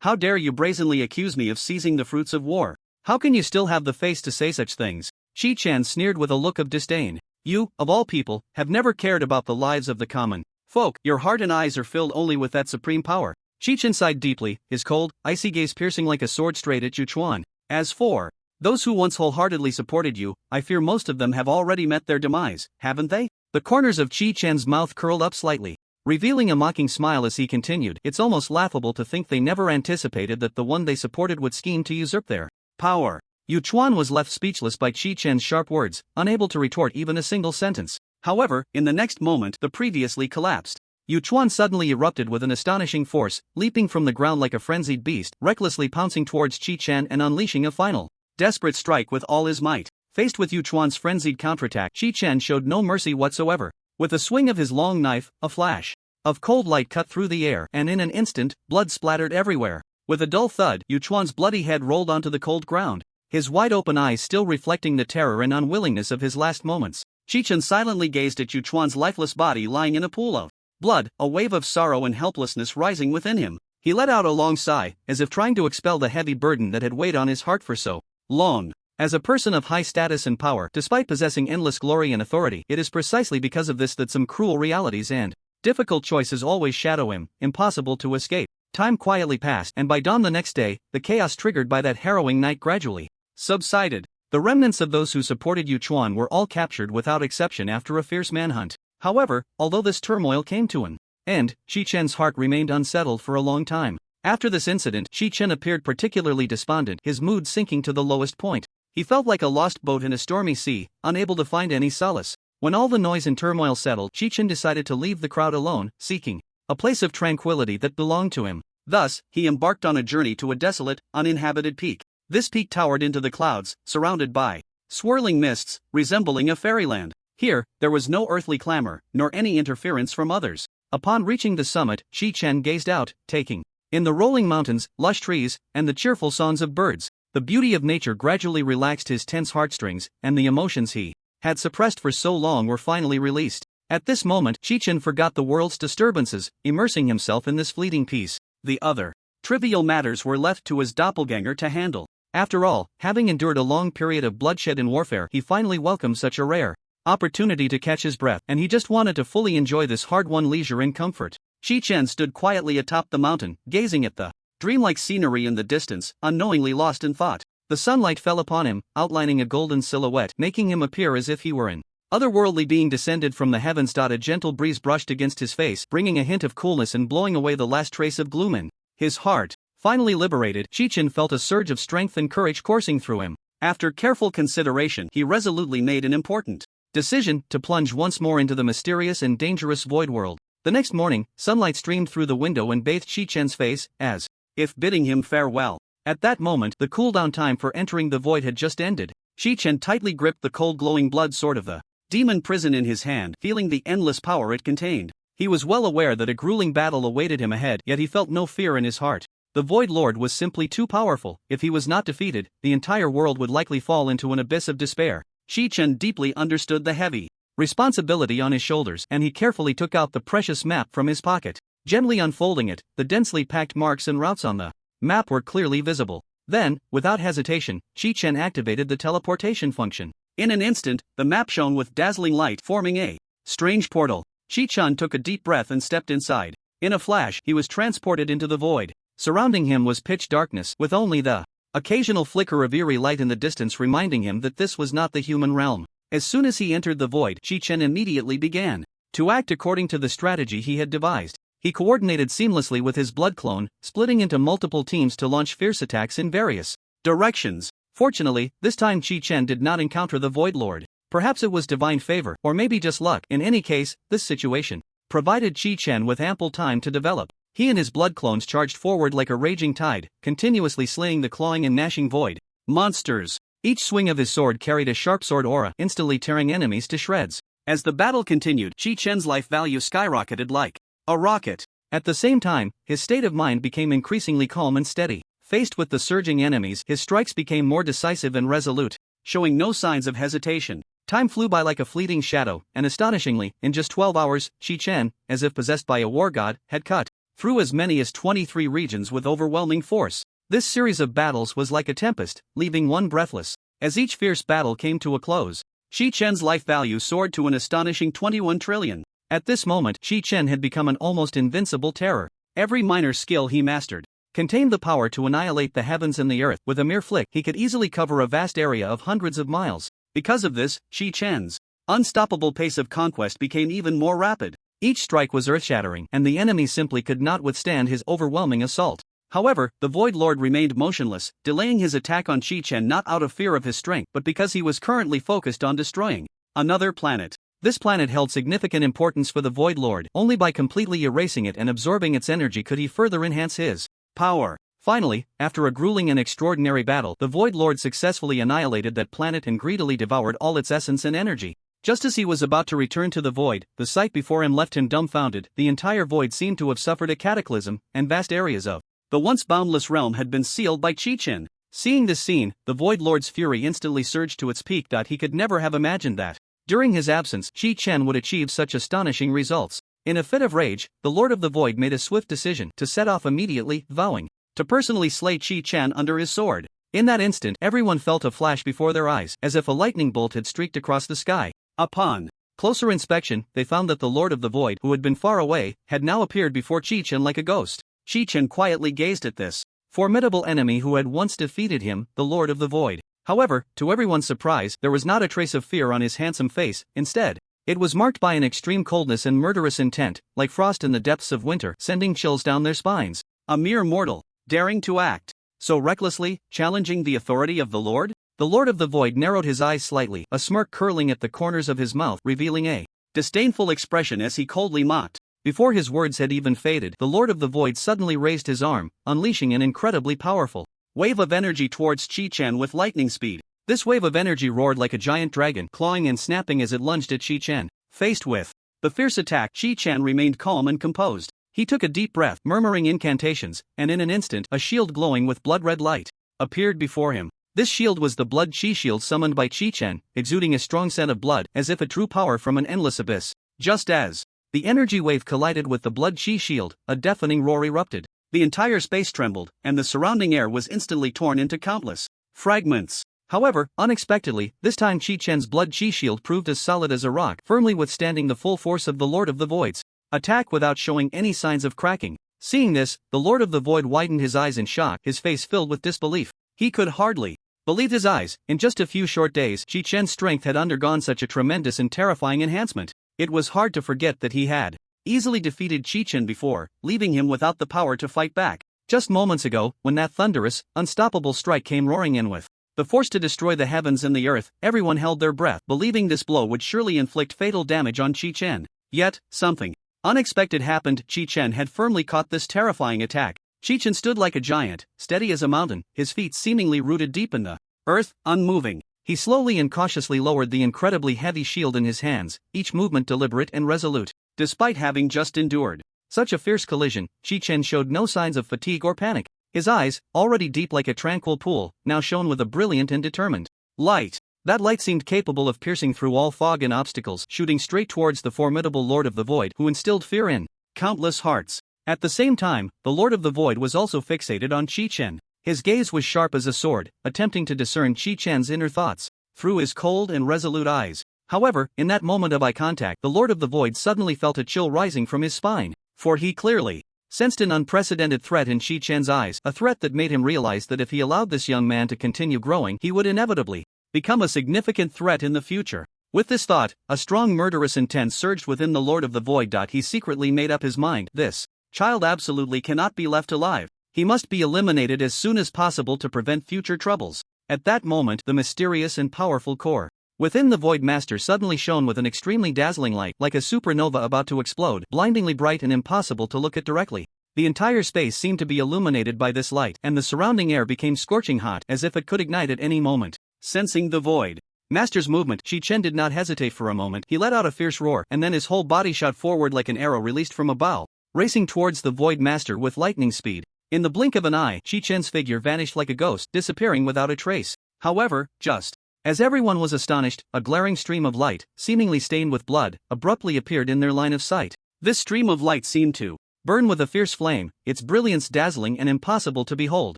How dare you brazenly accuse me of seizing the fruits of war? How can you still have the face to say such things?" Chi-chan sneered with a look of disdain. "You, of all people, have never cared about the lives of the common folk. Your heart and eyes are filled only with that supreme power." Chi-chan sighed deeply, his cold, icy gaze piercing like a sword straight at Yu Chuan. "As for Those who once wholeheartedly supported you, I fear most of them have already met their demise, haven't they? The corners of Chi Chen's mouth curled up slightly, revealing a mocking smile as he continued. It's almost laughable to think they never anticipated that the one they supported would scheme to usurp their power. Yu Chuan was left speechless by Chi Chen's sharp words, unable to retort even a single sentence. However, in the next moment, the previously collapsed Yu Chuan suddenly erupted with an astonishing force, leaping from the ground like a frenzied beast, recklessly pouncing towards Chi Chen and unleashing a final desperate strike with all his might. Faced with Yu Chuan's frenzied counterattack, Chi Chen showed no mercy whatsoever. With a swing of his long knife, a flash of cold light cut through the air, and in an instant, blood splattered everywhere. With a dull thud, Yu Chuan's bloody head rolled onto the cold ground, his wide-open eyes still reflecting the terror and unwillingness of his last moments. Chi Chen silently gazed at Yu Chuan's lifeless body lying in a pool of blood, a wave of sorrow and helplessness rising within him. He let out a long sigh, as if trying to expel the heavy burden that had weighed on his heart for so long. As a person of high status and power, despite possessing endless glory and authority, it is precisely because of this that some cruel realities and difficult choices always shadow him, impossible to escape. Time quietly passed, and by dawn the next day, the chaos triggered by that harrowing night gradually subsided. The remnants of those who supported Yu Chuan were all captured without exception after a fierce manhunt. However, although this turmoil came to an end, Chi Chen's heart remained unsettled for a long time. After this incident, Chi Chen appeared particularly despondent, his mood sinking to the lowest point. He felt like a lost boat in a stormy sea, unable to find any solace. When all the noise and turmoil settled, Chi Chen decided to leave the crowd alone, seeking a place of tranquility that belonged to him. Thus, he embarked on a journey to a desolate, uninhabited peak. This peak towered into the clouds, surrounded by swirling mists, resembling a fairyland. Here, there was no earthly clamor, nor any interference from others. Upon reaching the summit, Chi Chen gazed out, taking in the rolling mountains, lush trees, and the cheerful songs of birds. The beauty of nature gradually relaxed his tense heartstrings, and the emotions he had suppressed for so long were finally released. At this moment, Chi Chen forgot the world's disturbances, immersing himself in this fleeting peace. The other trivial matters were left to his doppelganger to handle. After all, having endured a long period of bloodshed and warfare, he finally welcomed such a rare opportunity to catch his breath, and he just wanted to fully enjoy this hard-won leisure and comfort. Chi Chen stood quietly atop the mountain, gazing at the dreamlike scenery in the distance, unknowingly lost in thought. The sunlight fell upon him, outlining a golden silhouette, making him appear as if he were an otherworldly being descended from the heavens. A gentle breeze brushed against his face, bringing a hint of coolness and blowing away the last trace of gloom in his heart. Finally liberated, Chi Chen felt a surge of strength and courage coursing through him. After careful consideration, he resolutely made an important decision to plunge once more into the mysterious and dangerous void world. The next morning, sunlight streamed through the window and bathed Chi Chen's face, as if bidding him farewell. At that moment, the cooldown time for entering the void had just ended. Chi Chen tightly gripped the cold glowing blood sword of the demon prison in his hand, feeling the endless power it contained. He was well aware that a grueling battle awaited him ahead, yet he felt no fear in his heart. The Void Lord was simply too powerful. If he was not defeated, the entire world would likely fall into an abyss of despair. Chi Chen deeply understood the heavy responsibility on his shoulders, and he carefully took out the precious map from his pocket. Gently unfolding it, the densely packed marks and routes on the map were clearly visible. Then, without hesitation, Chi Chen activated the teleportation function. In an instant, the map shone with dazzling light, forming a strange portal. Chi Chen took a deep breath and stepped inside. In a flash, he was transported into the void. Surrounding him was pitch darkness, with only the occasional flicker of eerie light in the distance reminding him that this was not the human realm. As soon as he entered the void, Chi Chen immediately began to act according to the strategy he had devised. He coordinated seamlessly with his blood clone, splitting into multiple teams to launch fierce attacks in various directions. Fortunately, this time Chi Chen did not encounter the Void Lord. Perhaps it was divine favor, or maybe just luck. In any case, this situation provided Chi Chen with ample time to develop. He and his blood clones charged forward like a raging tide, continuously slaying the clawing and gnashing void monsters. Each swing of his sword carried a sharp sword aura, instantly tearing enemies to shreds. As the battle continued, Chi Chen's life value skyrocketed like a rocket. At the same time, his state of mind became increasingly calm and steady. Faced with the surging enemies, his strikes became more decisive and resolute, showing no signs of hesitation. Time flew by like a fleeting shadow, and astonishingly, in just 12 hours, Chi Chen, as if possessed by a war god, had cut through as many as 23 regions with overwhelming force. This series of battles was like a tempest, leaving one breathless. As each fierce battle came to a close, Chi Chen's life value soared to an astonishing 21 trillion. At this moment, Chi Chen had become an almost invincible terror. Every minor skill he mastered contained the power to annihilate the heavens and the earth. With a mere flick, he could easily cover a vast area of hundreds of miles. Because of this, Qi Chen's unstoppable pace of conquest became even more rapid. Each strike was earth-shattering, and the enemy simply could not withstand his overwhelming assault. However, the Void Lord remained motionless, delaying his attack on Qi Chen not out of fear of his strength but because he was currently focused on destroying another planet. This planet held significant importance for the Void Lord. Only by completely erasing it and absorbing its energy could he further enhance his power. Finally, after a grueling and extraordinary battle, the Void Lord successfully annihilated that planet and greedily devoured all its essence and energy. Just as he was about to return to the void, the sight before him left him dumbfounded. The entire void seemed to have suffered a cataclysm, and vast areas of the once boundless realm had been sealed by Qi Chen. Seeing this scene, the Void Lord's fury instantly surged to its peak. He could never have imagined that during his absence, Qi Chen would achieve such astonishing results. In a fit of rage, the Lord of the Void made a swift decision to set off immediately, vowing to personally slay Qi Chen under his sword. In that instant, everyone felt a flash before their eyes, as if a lightning bolt had streaked across the sky. Upon closer inspection, they found that the Lord of the Void, who had been far away, had now appeared before Qi Chen like a ghost. Qi Chen quietly gazed at this formidable enemy who had once defeated him, the Lord of the Void. However, to everyone's surprise, there was not a trace of fear on his handsome face. Instead, it was marked by an extreme coldness and murderous intent, like frost in the depths of winter, sending chills down their spines. A mere mortal, daring to act so recklessly, challenging the authority of the Lord? The Lord of the Void narrowed his eyes slightly, a smirk curling at the corners of his mouth, revealing a disdainful expression as he coldly mocked. Before his words had even faded, the Lord of the Void suddenly raised his arm, unleashing an incredibly powerful wave of energy towards Qi Chen with lightning speed. This wave of energy roared like a giant dragon, clawing and snapping as it lunged at Qi Chen. Faced with the fierce attack, Qi Chen remained calm and composed. He took a deep breath, murmuring incantations, and in an instant, a shield glowing with blood-red light appeared before him. This shield was the blood chi shield summoned by Qi Chen, exuding a strong scent of blood, as if it drew power from an endless abyss. Just as the energy wave collided with the blood chi shield, a deafening roar erupted. The entire space trembled, and the surrounding air was instantly torn into countless fragments. However, unexpectedly, this time Qi Chen's blood chi shield proved as solid as a rock, firmly withstanding the full force of the Lord of the Void's attack without showing any signs of cracking. Seeing this, the Lord of the Void widened his eyes in shock, his face filled with disbelief. He could hardly believe his eyes. In just a few short days, Qi Chen's strength had undergone such a tremendous and terrifying enhancement. It was hard to forget that he had easily defeated Qi Chen before, leaving him without the power to fight back. Just moments ago, when that thunderous, unstoppable strike came roaring in with the force to destroy the heavens and the earth, everyone held their breath, believing this blow would surely inflict fatal damage on Qi Chen. Yet, something unexpected happened. Qi Chen had firmly caught this terrifying attack. Qi Chen stood like a giant, steady as a mountain, his feet seemingly rooted deep in the earth, unmoving. He slowly and cautiously lowered the incredibly heavy shield in his hands, each movement deliberate and resolute. Despite having just endured such a fierce collision, Qi Chen showed no signs of fatigue or panic. His eyes, already deep like a tranquil pool, now shone with a brilliant and determined light. That light seemed capable of piercing through all fog and obstacles, shooting straight towards the formidable Lord of the Void, who instilled fear in countless hearts. At the same time, the Lord of the Void was also fixated on Qi Chen. His gaze was sharp as a sword, attempting to discern Qi Chen's inner thoughts through his cold and resolute eyes. However, in that moment of eye contact, the Lord of the Void suddenly felt a chill rising from his spine, for he clearly sensed an unprecedented threat in Qi Chen's eyes, a threat that made him realize that if he allowed this young man to continue growing, he would inevitably become a significant threat in the future. With this thought, a strong murderous intent surged within the Lord of the Void. He secretly made up his mind. This child absolutely cannot be left alive. He must be eliminated as soon as possible to prevent future troubles. At that moment, the mysterious and powerful core within the Void Master suddenly shone with an extremely dazzling light, like a supernova about to explode, blindingly bright and impossible to look at directly. The entire space seemed to be illuminated by this light, and the surrounding air became scorching hot, as if it could ignite at any moment. Sensing the Void Master's movement, Qi Chen did not hesitate for a moment. He let out a fierce roar, and then his whole body shot forward like an arrow released from a bow, racing towards the Void Master with lightning speed. In the blink of an eye, Qi Chen's figure vanished like a ghost, disappearing without a trace. However, just as everyone was astonished, a glaring stream of light, seemingly stained with blood, abruptly appeared in their line of sight. This stream of light seemed to burn with a fierce flame, its brilliance dazzling and impossible to behold.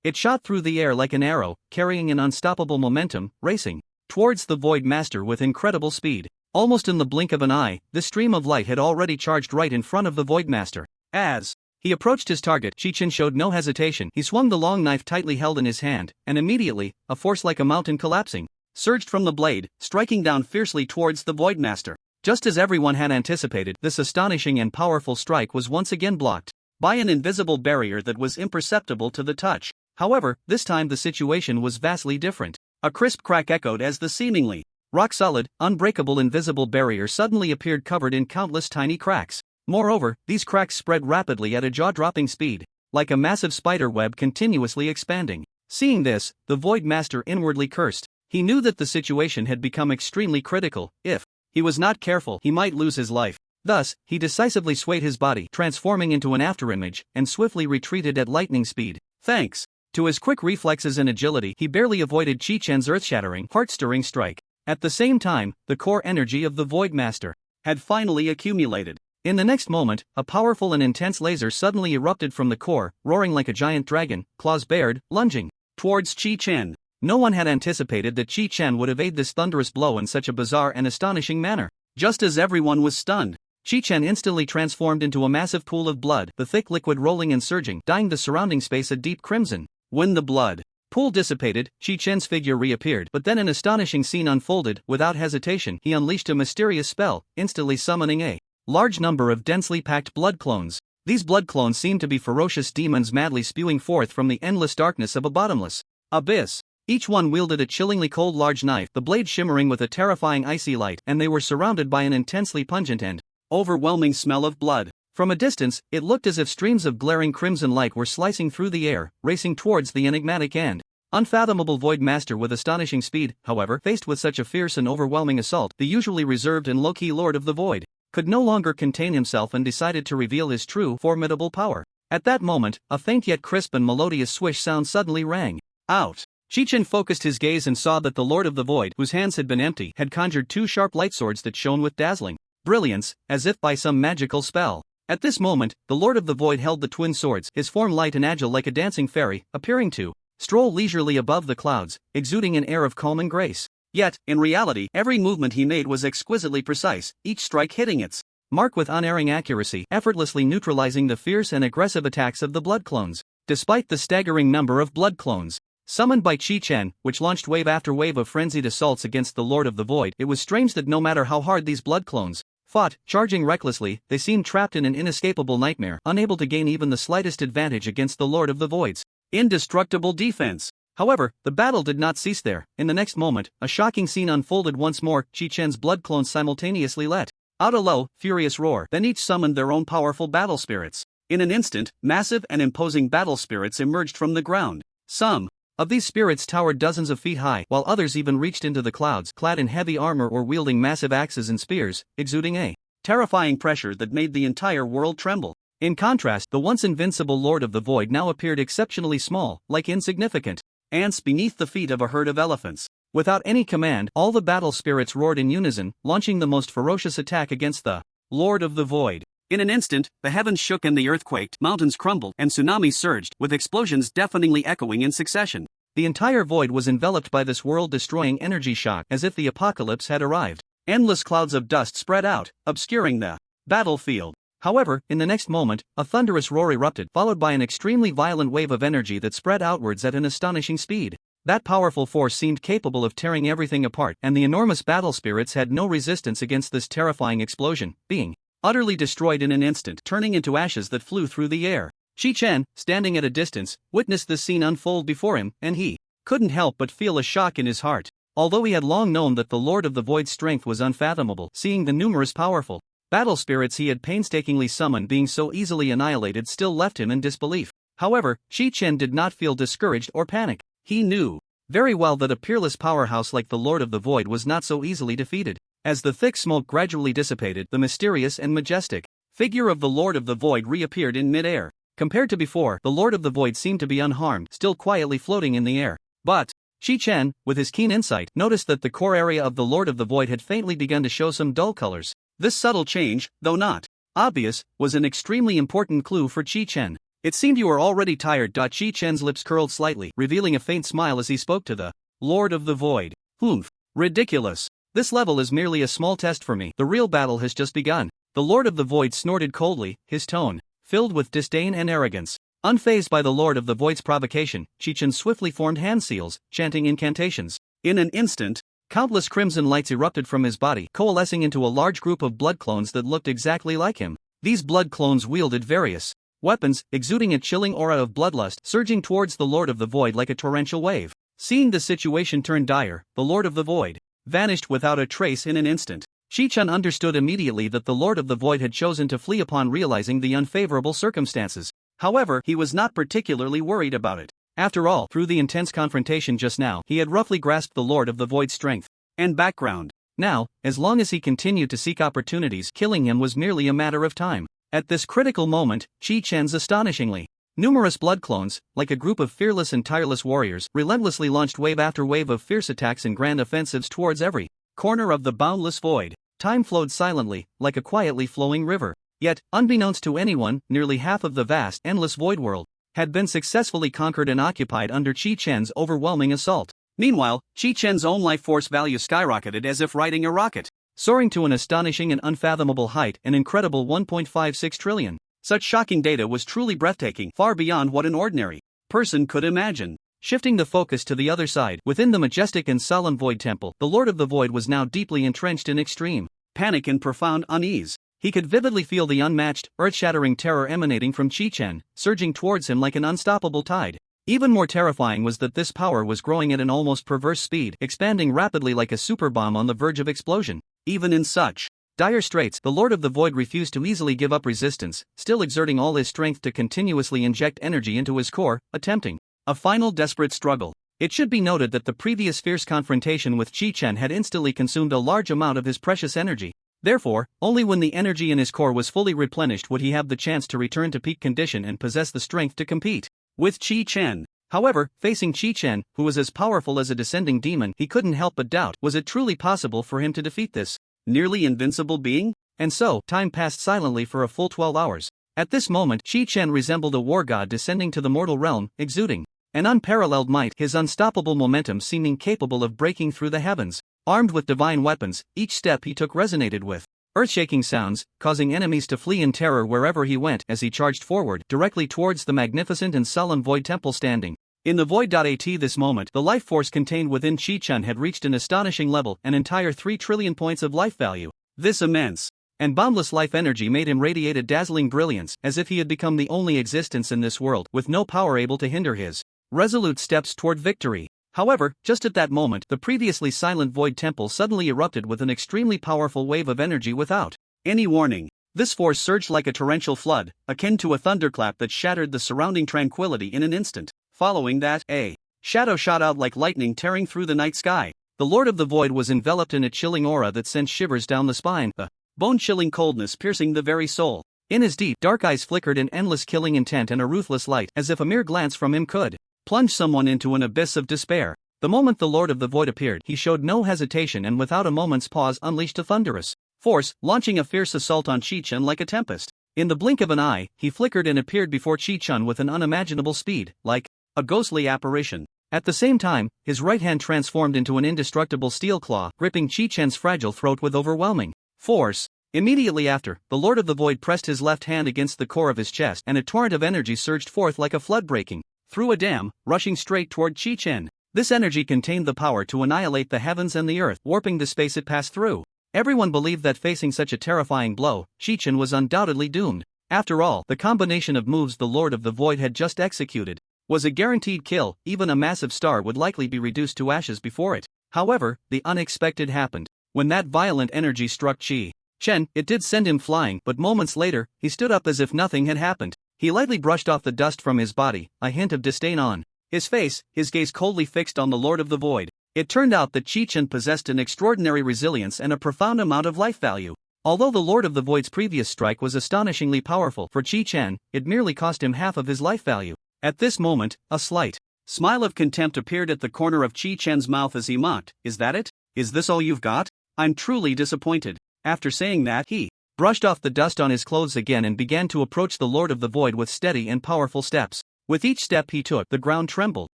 It shot through the air like an arrow, carrying an unstoppable momentum, racing towards the Void Master with incredible speed. Almost in the blink of an eye, this stream of light had already charged right in front of the Void Master. As He approached his target. Chi-Chin showed no hesitation. He swung the long knife tightly held in his hand, and immediately, a force like a mountain collapsing surged from the blade, striking down fiercely towards the Void Master. Just as everyone had anticipated, this astonishing and powerful strike was once again blocked by an invisible barrier that was imperceptible to the touch. However, this time the situation was vastly different. A crisp crack echoed as the seemingly rock-solid, unbreakable invisible barrier suddenly appeared covered in countless tiny cracks. Moreover, these cracks spread rapidly at a jaw-dropping speed, like a massive spider web continuously expanding. Seeing this, the Void Master inwardly cursed. He knew that the situation had become extremely critical. If he was not careful, he might lose his life. Thus, he decisively swayed his body, transforming into an afterimage, and swiftly retreated at lightning speed. Thanks to his quick reflexes and agility, he barely avoided Chi-Chen's earth-shattering, heart-stirring strike. At the same time, the core energy of the Void Master had finally accumulated. In the next moment, a powerful and intense laser suddenly erupted from the core, roaring like a giant dragon, claws bared, lunging towards Chi-Chen. No one had anticipated that Chi-Chen would evade this thunderous blow in such a bizarre and astonishing manner. Just as everyone was stunned, Chi-Chen instantly transformed into a massive pool of blood, the thick liquid rolling and surging, dyeing the surrounding space a deep crimson. When the blood pool dissipated, Chi-Chen's figure reappeared, but then an astonishing scene unfolded. Without hesitation, he unleashed a mysterious spell, instantly summoning a large number of densely packed blood clones. These blood clones seemed to be ferocious demons madly spewing forth from the endless darkness of a bottomless abyss. Each one wielded a chillingly cold large knife, the blade shimmering with a terrifying icy light, and they were surrounded by an intensely pungent and overwhelming smell of blood. From a distance, it looked as if streams of glaring crimson light were slicing through the air, racing towards the enigmatic and unfathomable Void Master with astonishing speed. However, faced with such a fierce and overwhelming assault, the usually reserved and low-key Lord of the Void could no longer contain himself and decided to reveal his true, formidable power. At that moment, a faint yet crisp and melodious swish sound suddenly rang out. Chi-Chen focused his gaze and saw that the Lord of the Void, whose hands had been empty, had conjured two sharp light swords that shone with dazzling brilliance, as if by some magical spell. At this moment, the Lord of the Void held the twin swords, his form light and agile like a dancing fairy, appearing to stroll leisurely above the clouds, exuding an air of calm and grace. Yet, in reality, every movement he made was exquisitely precise, each strike hitting its mark with unerring accuracy, effortlessly neutralizing the fierce and aggressive attacks of the blood clones. Despite the staggering number of blood clones summoned by Chi-Chen, which launched wave after wave of frenzied assaults against the Lord of the Void, it was strange that no matter how hard these blood clones fought, charging recklessly, they seemed trapped in an inescapable nightmare, unable to gain even the slightest advantage against the Lord of the Void's indestructible defense. However, the battle did not cease there. In the next moment, a shocking scene unfolded once more. Chi-Chen's blood clones simultaneously let out a low, furious roar, then each summoned their own powerful battle spirits. In an instant, massive and imposing battle spirits emerged from the ground. Some of these spirits towered dozens of feet high, while others even reached into the clouds, clad in heavy armor or wielding massive axes and spears, exuding a terrifying pressure that made the entire world tremble. In contrast, the once invincible Lord of the Void now appeared exceptionally small, like insignificant ants beneath the feet of a herd of elephants. Without any command, all the battle spirits roared in unison, launching the most ferocious attack against the Lord of the Void. In an instant, the heavens shook and the earth quaked, mountains crumbled, and tsunamis surged, with explosions deafeningly echoing in succession. The entire void was enveloped by this world-destroying energy shock, as if the apocalypse had arrived. Endless clouds of dust spread out, obscuring the battlefield. However, in the next moment, a thunderous roar erupted, followed by an extremely violent wave of energy that spread outwards at an astonishing speed. That powerful force seemed capable of tearing everything apart, and the enormous battle spirits had no resistance against this terrifying explosion, being utterly destroyed in an instant, turning into ashes that flew through the air. Chi-Chen, standing at a distance, witnessed this scene unfold before him, and he couldn't help but feel a shock in his heart. Although he had long known that the Lord of the Void's strength was unfathomable, seeing the numerous powerful battle spirits he had painstakingly summoned being so easily annihilated still left him in disbelief. However, Chi-Chen did not feel discouraged or panic. He knew very well that a peerless powerhouse like the Lord of the Void was not so easily defeated. As the thick smoke gradually dissipated, the mysterious and majestic figure of the Lord of the Void reappeared in mid-air. Compared to before, the Lord of the Void seemed to be unharmed, still quietly floating in the air. But Chi-Chen, with his keen insight, noticed that the core area of the Lord of the Void had faintly begun to show some dull colors. This subtle change, though not obvious, was an extremely important clue for Chi-Chen. It seemed you were already tired. Chi-Chen's lips curled slightly, revealing a faint smile as he spoke to the Lord of the Void. Humph. Ridiculous. This level is merely a small test for me. The real battle has just begun. The Lord of the Void snorted coldly, his tone filled with disdain and arrogance. Unfazed by the Lord of the Void's provocation, Chi-Chen swiftly formed hand seals, chanting incantations. In an instant, countless crimson lights erupted from his body, coalescing into a large group of blood clones that looked exactly like him. These blood clones wielded various weapons, exuding a chilling aura of bloodlust, surging towards the Lord of the Void like a torrential wave. Seeing the situation turn dire, the Lord of the Void vanished without a trace in an instant. Chi-Chen understood immediately that the Lord of the Void had chosen to flee upon realizing the unfavorable circumstances. However, he was not particularly worried about it. After all, through the intense confrontation just now, he had roughly grasped the Lord of the Void's strength and background. Now, as long as he continued to seek opportunities, killing him was merely a matter of time. At this critical moment, Chi-Chen's astonishingly numerous blood clones, like a group of fearless and tireless warriors, relentlessly launched wave after wave of fierce attacks and grand offensives towards every corner of the boundless void. Time flowed silently, like a quietly flowing river. Yet, unbeknownst to anyone, nearly half of the vast, endless void world had been successfully conquered and occupied under Chi-Chen's overwhelming assault. Meanwhile, Chi-Chen's own life force value skyrocketed as if riding a rocket, soaring to an astonishing and unfathomable height, an incredible 1.56 trillion. Such shocking data was truly breathtaking, far beyond what an ordinary person could imagine. Shifting the focus to the other side, within the majestic and solemn Void Temple, the Lord of the Void was now deeply entrenched in extreme panic and profound unease. He could vividly feel the unmatched, earth-shattering terror emanating from Chi-Chen, surging towards him like an unstoppable tide. Even more terrifying was that this power was growing at an almost perverse speed, expanding rapidly like a superbomb on the verge of explosion. Even in such dire straits, the Lord of the Void refused to easily give up resistance, still exerting all his strength to continuously inject energy into his core, attempting a final desperate struggle. It should be noted that the previous fierce confrontation with Chi-Chen had instantly consumed a large amount of his precious energy. Therefore, only when the energy in his core was fully replenished would he have the chance to return to peak condition and possess the strength to compete with Chi-Chen. However, facing Chi-Chen, who was as powerful as a descending demon, he couldn't help but doubt, was it truly possible for him to defeat this nearly invincible being? And so, time passed silently for a full 12 hours. At this moment, Chi-Chen resembled a war god descending to the mortal realm, exuding an unparalleled might, his unstoppable momentum seeming capable of breaking through the heavens. Armed with divine weapons, each step he took resonated with earth-shaking sounds, causing enemies to flee in terror wherever he went as he charged forward directly towards the magnificent and solemn Void Temple standing in the Void.at. This moment, the life force contained within Chi-Chen had reached an astonishing level, an entire 3 trillion points of life value. This immense and boundless life energy made him radiate a dazzling brilliance, as if he had become the only existence in this world, with no power able to hinder his resolute steps toward victory. However, just at that moment, the previously silent Void Temple suddenly erupted with an extremely powerful wave of energy without any warning. This force surged like a torrential flood, akin to a thunderclap that shattered the surrounding tranquility in an instant. Following that, a shadow shot out like lightning tearing through the night sky. The Lord of the Void was enveloped in a chilling aura that sent shivers down the spine, a bone-chilling coldness piercing the very soul. In his deep, dark eyes flickered an endless killing intent and a ruthless light, as if a mere glance from him could plunge someone into an abyss of despair. The moment the Lord of the Void appeared, he showed no hesitation and without a moment's pause unleashed a thunderous force, launching a fierce assault on Chi-Chen like a tempest. In the blink of an eye, he flickered and appeared before Chi-Chen with an unimaginable speed, like a ghostly apparition. At the same time, his right hand transformed into an indestructible steel claw, gripping Chi-Chen's fragile throat with overwhelming force. Immediately after, the Lord of the Void pressed his left hand against the core of his chest, and a torrent of energy surged forth like a flood breaking through a dam, rushing straight toward Chi-Chen. This energy contained the power to annihilate the heavens and the earth, warping the space it passed through. Everyone believed that facing such a terrifying blow, Chi-Chen was undoubtedly doomed. After all, the combination of moves the Lord of the Void had just executed was a guaranteed kill. Even a massive star would likely be reduced to ashes before it. However, the unexpected happened. When that violent energy struck Chi-Chen, it did send him flying, but moments later, he stood up as if nothing had happened. He lightly brushed off the dust from his body, a hint of disdain on his face, his gaze coldly fixed on the Lord of the Void. It turned out that Chi-Chen possessed an extraordinary resilience and a profound amount of life value. Although the Lord of the Void's previous strike was astonishingly powerful for Chi-Chen, it merely cost him half of his life value. At this moment, a slight smile of contempt appeared at the corner of Chi-Chen's mouth as he mocked, "Is that it? Is this all you've got? I'm truly disappointed." After saying that, he brushed off the dust on his clothes again and began to approach the Lord of the Void with steady and powerful steps. With each step he took, the ground trembled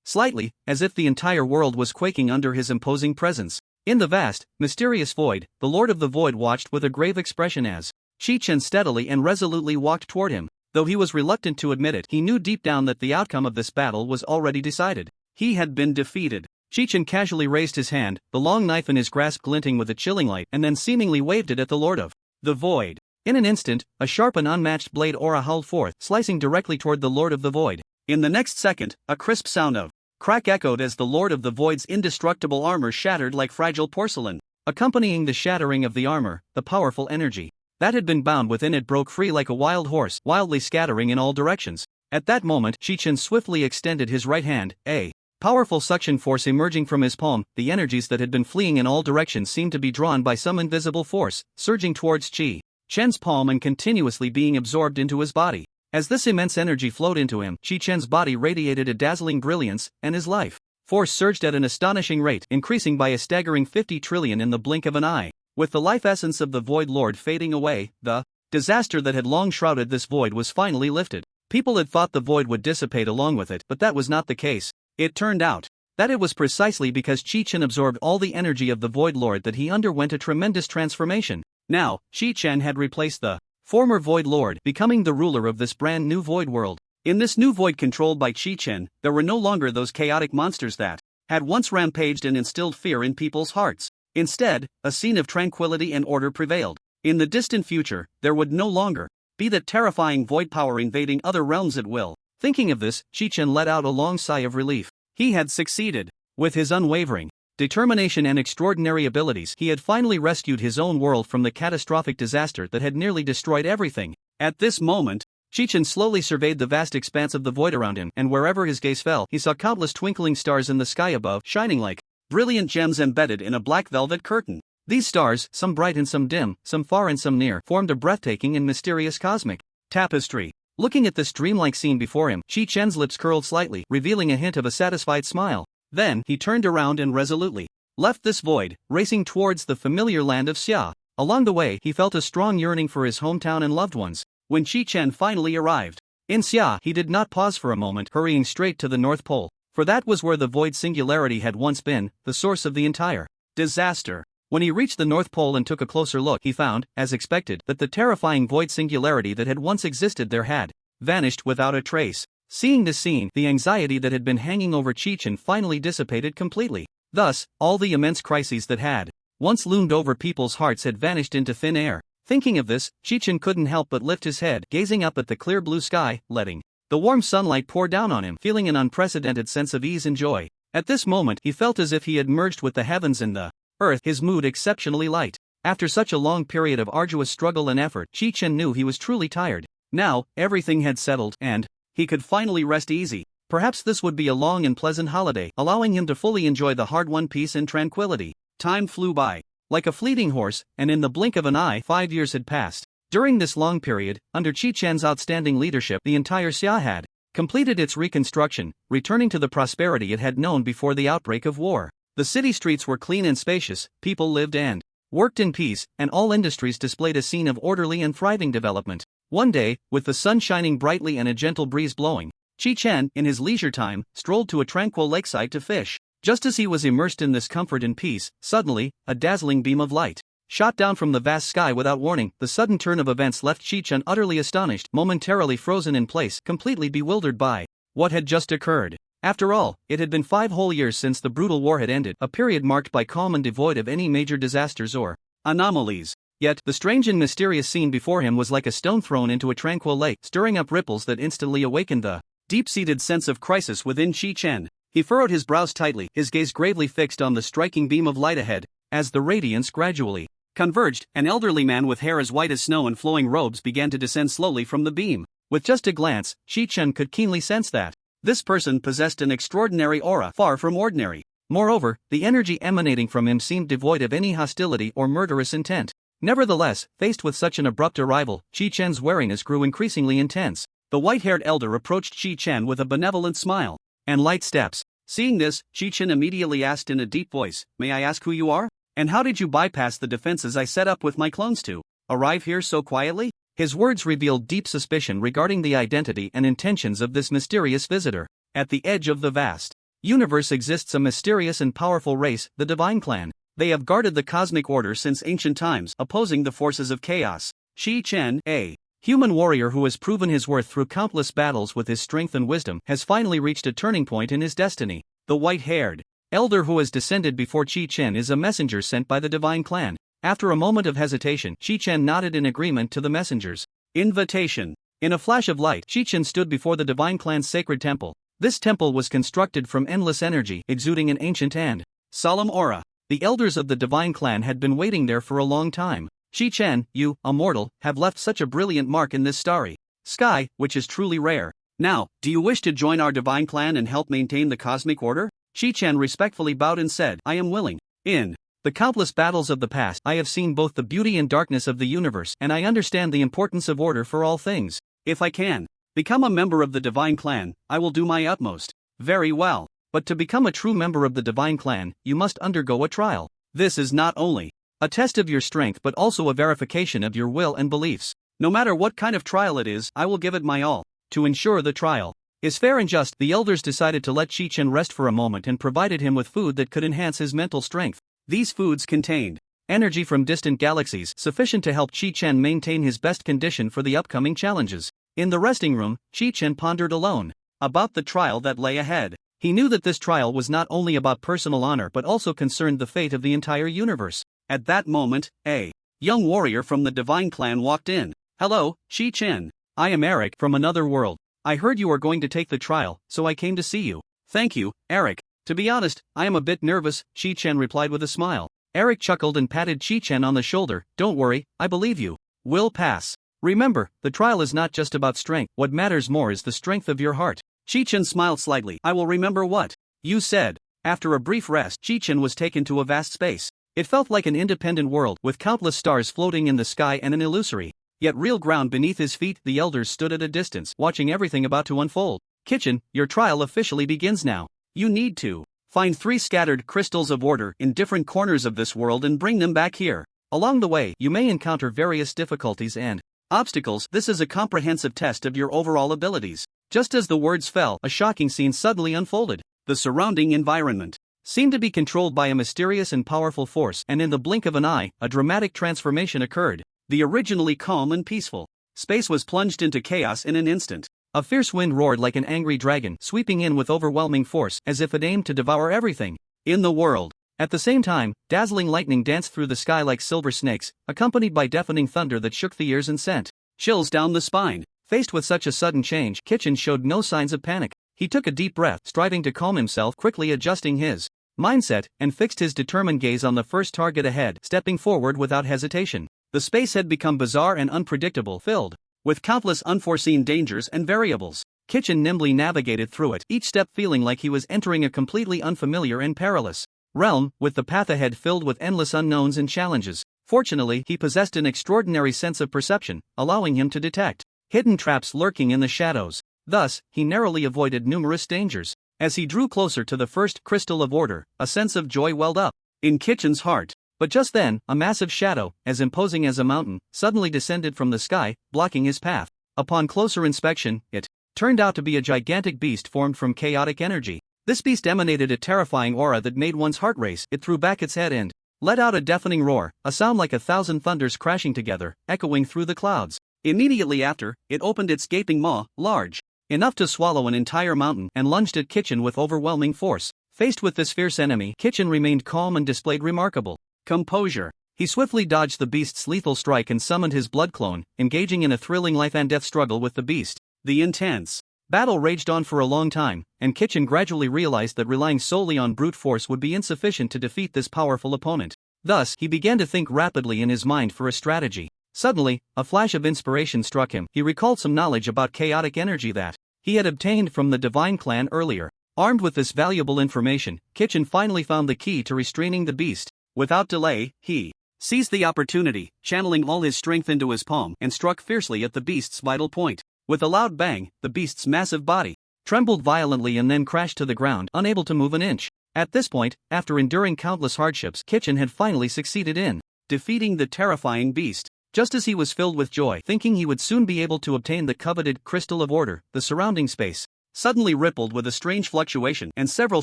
slightly, as if the entire world was quaking under his imposing presence. In the vast, mysterious void, the Lord of the Void watched with a grave expression as Chi-Chen steadily and resolutely walked toward him. Though he was reluctant to admit it, he knew deep down that the outcome of this battle was already decided. He had been defeated. Chi-Chan casually raised his hand, the long knife in his grasp glinting with a chilling light, and then seemingly waved it at the Lord of the Void. In an instant, a sharp and unmatched blade aura howled forth, slicing directly toward the Lord of the Void. In the next second, a crisp sound of crack echoed as the Lord of the Void's indestructible armor shattered like fragile porcelain. Accompanying the shattering of the armor, the powerful energy that had been bound within it broke free like a wild horse, wildly scattering in all directions. At that moment, Chi-Chan swiftly extended his right hand, a powerful suction force emerging from his palm. The energies that had been fleeing in all directions seemed to be drawn by some invisible force, surging towards Chi-Chan's palm and continuously being absorbed into his body. As this immense energy flowed into him, Chi-Chan's body radiated a dazzling brilliance, and his life force surged at an astonishing rate, increasing by a staggering 50 trillion in the blink of an eye. With the life essence of the Void Lord fading away, the disaster that had long shrouded this void was finally lifted. People had thought the void would dissipate along with it, but that was not the case. It turned out that it was precisely because Chi-Chan absorbed all the energy of the Void Lord that he underwent a tremendous transformation. Now, Chi-Chan had replaced the former Void Lord, becoming the ruler of this brand new Void world. In this new void controlled by Chi-Chan, there were no longer those chaotic monsters that had once rampaged and instilled fear in people's hearts. Instead, a scene of tranquility and order prevailed. In the distant future, there would no longer be that terrifying void power invading other realms at will. Thinking of this, Chi-Chan let out a long sigh of relief. He had succeeded. With his unwavering determination and extraordinary abilities, he had finally rescued his own world from the catastrophic disaster that had nearly destroyed everything. At this moment, Chi-Chan slowly surveyed the vast expanse of the void around him, and wherever his gaze fell, he saw countless twinkling stars in the sky above, shining like brilliant gems embedded in a black velvet curtain. These stars, some bright and some dim, some far and some near, formed a breathtaking and mysterious cosmic tapestry. Looking at this dreamlike scene before him, Chi-Chan's lips curled slightly, revealing a hint of a satisfied smile. Then, he turned around and resolutely left this void, racing towards the familiar land of Xia. Along the way, he felt a strong yearning for his hometown and loved ones. When Chi-Chan finally arrived in Xia, he did not pause for a moment, hurrying straight to the North Pole, for that was where the void singularity had once been, the source of the entire disaster. When he reached the North Pole and took a closer look, he found, as expected, that the terrifying void singularity that had once existed there had vanished without a trace. Seeing this scene, the anxiety that had been hanging over Chi-Chan finally dissipated completely. Thus, all the immense crises that had once loomed over people's hearts had vanished into thin air. Thinking of this, Chi-Chan couldn't help but lift his head, gazing up at the clear blue sky, letting the warm sunlight pour down on him, feeling an unprecedented sense of ease and joy. At this moment, he felt as if he had merged with the heavens and the earth, his mood exceptionally light. After such a long period of arduous struggle and effort, Chi-Chan knew he was truly tired. Now, everything had settled, and he could finally rest easy. Perhaps this would be a long and pleasant holiday, allowing him to fully enjoy the hard-won peace and tranquility. Time flew by like a fleeting horse, and in the blink of an eye, 5 years had passed. During this long period, under Chi-Chan's outstanding leadership, the entire Xia had completed its reconstruction, returning to the prosperity it had known before the outbreak of war. The city streets were clean and spacious, people lived and worked in peace, and all industries displayed a scene of orderly and thriving development. One day, with the sun shining brightly and a gentle breeze blowing, Chi-Chan, in his leisure time, strolled to a tranquil lakeside to fish. Just as he was immersed in this comfort and peace, suddenly, a dazzling beam of light shot down from the vast sky without warning. The sudden turn of events left Chi-Chan utterly astonished, momentarily frozen in place, completely bewildered by what had just occurred. After all, it had been 5 whole years since the brutal war had ended, a period marked by calm and devoid of any major disasters or anomalies. Yet, the strange and mysterious scene before him was like a stone thrown into a tranquil lake, stirring up ripples that instantly awakened the deep-seated sense of crisis within Chi-Chan. He furrowed his brows tightly, his gaze gravely fixed on the striking beam of light ahead. As the radiance gradually converged, an elderly man with hair as white as snow and flowing robes began to descend slowly from the beam. With just a glance, Chi-Chan could keenly sense that this person possessed an extraordinary aura, far from ordinary. Moreover, the energy emanating from him seemed devoid of any hostility or murderous intent. Nevertheless, faced with such an abrupt arrival, Chi-Chan's wariness grew increasingly intense. The white-haired elder approached Chi-Chan with a benevolent smile and light steps. Seeing this, Chi-Chan immediately asked in a deep voice, "May I ask who you are? And how did you bypass the defenses I set up with my clones to arrive here so quietly?" His words revealed deep suspicion regarding the identity and intentions of this mysterious visitor. At the edge of the vast universe exists a mysterious and powerful race, the Divine Clan. They have guarded the cosmic order since ancient times, opposing the forces of chaos. Chi-Chan, a human warrior who has proven his worth through countless battles with his strength and wisdom, has finally reached a turning point in his destiny. The white-haired elder who has descended before Chi-Chen is a messenger sent by the divine clan. After a moment of hesitation, Chi-Chen nodded in agreement to the messenger's invitation. In a flash of light, Chi-Chen stood before the divine clan's sacred temple. This temple was constructed from endless energy, exuding an ancient and solemn aura. The elders of the divine clan had been waiting there for a long time. Chi-Chen, you, a mortal, have left such a brilliant mark in this starry sky, which is truly rare. Now, do you wish to join our divine clan and help maintain the cosmic order? Chi-Chen respectfully bowed and said, I am willing. In the countless battles of the past, I have seen both the beauty and darkness of the universe, and I understand the importance of order for all things. If I can become a member of the divine clan, I will do my utmost. Very well. But to become a true member of the divine clan, you must undergo a trial. This is not only a test of your strength but also a verification of your will and beliefs. No matter what kind of trial it is, I will give it my all. To ensure the trial is fair and just, the elders decided to let Chi-Chen rest for a moment and provided him with food that could enhance his mental strength. These foods contained energy from distant galaxies, sufficient to help Chi-Chen maintain his best condition for the upcoming challenges. In the resting room, Chi-Chen pondered alone about the trial that lay ahead. He knew that this trial was not only about personal honor but also concerned the fate of the entire universe. At that moment, a young warrior from the divine clan walked in. Hello, Chi-Chen. I am Eric from another world. I heard you are going to take the trial, so I came to see you. Thank you, Eric. To be honest, I am a bit nervous, Chi-Chen replied with a smile. Eric chuckled and patted Chi-Chen on the shoulder. Don't worry, I believe you will pass. Remember, the trial is not just about strength. What matters more is the strength of your heart. Chi-Chen smiled slightly. I will remember what you said. After a brief rest, Chi-Chen was taken to a vast space. It felt like an independent world, with countless stars floating in the sky and an illusory, yet real ground beneath his feet. The elders stood at a distance, watching everything about to unfold. Chi-Chen, your trial officially begins now. You need to find 3 scattered crystals of order in different corners of this world and bring them back here. Along the way, you may encounter various difficulties and obstacles. This is a comprehensive test of your overall abilities. Just as the words fell, a shocking scene suddenly unfolded. The surrounding environment seemed to be controlled by a mysterious and powerful force, and in the blink of an eye, a dramatic transformation occurred. The originally calm and peaceful space was plunged into chaos in an instant. A fierce wind roared like an angry dragon, sweeping in with overwhelming force, as if it aimed to devour everything in the world. At the same time, dazzling lightning danced through the sky like silver snakes, accompanied by deafening thunder that shook the ears and sent chills down the spine. Faced with such a sudden change, Chi-Chen showed no signs of panic. He took a deep breath, striving to calm himself, quickly adjusting his mindset, and fixed his determined gaze on the first target ahead, stepping forward without hesitation. The space had become bizarre and unpredictable, filled with countless unforeseen dangers and variables. Chi-Chen nimbly navigated through it, each step feeling like he was entering a completely unfamiliar and perilous realm, with the path ahead filled with endless unknowns and challenges. Fortunately, he possessed an extraordinary sense of perception, allowing him to detect hidden traps lurking in the shadows. Thus, he narrowly avoided numerous dangers. As he drew closer to the first crystal of order, a sense of joy welled up in Chi-Chen's heart. But just then, a massive shadow, as imposing as a mountain, suddenly descended from the sky, blocking his path. Upon closer inspection, it turned out to be a gigantic beast formed from chaotic energy. This beast emanated a terrifying aura that made one's heart race. It threw back its head and let out a deafening roar, a sound like 1,000 thunders crashing together, echoing through the clouds. Immediately after, it opened its gaping maw, large enough to swallow an entire mountain, and lunged at Chi-Chen with overwhelming force. Faced with this fierce enemy, Chi-Chen remained calm and displayed remarkable composure. He swiftly dodged the beast's lethal strike and summoned his blood clone, engaging in a thrilling life-and-death struggle with the beast. The intense battle raged on for a long time, and Chi-Chen gradually realized that relying solely on brute force would be insufficient to defeat this powerful opponent. Thus, he began to think rapidly in his mind for a strategy. Suddenly, a flash of inspiration struck him. He recalled some knowledge about chaotic energy that he had obtained from the divine clan earlier. Armed with this valuable information, Chi-Chen finally found the key to restraining the beast. Without delay, he seized the opportunity, channeling all his strength into his palm, and struck fiercely at the beast's vital point. With a loud bang, the beast's massive body trembled violently and then crashed to the ground, unable to move an inch. At this point, after enduring countless hardships, Chi-Chen had finally succeeded in defeating the terrifying beast. Just as he was filled with joy, thinking he would soon be able to obtain the coveted crystal of order, the surrounding space suddenly rippled with a strange fluctuation, and several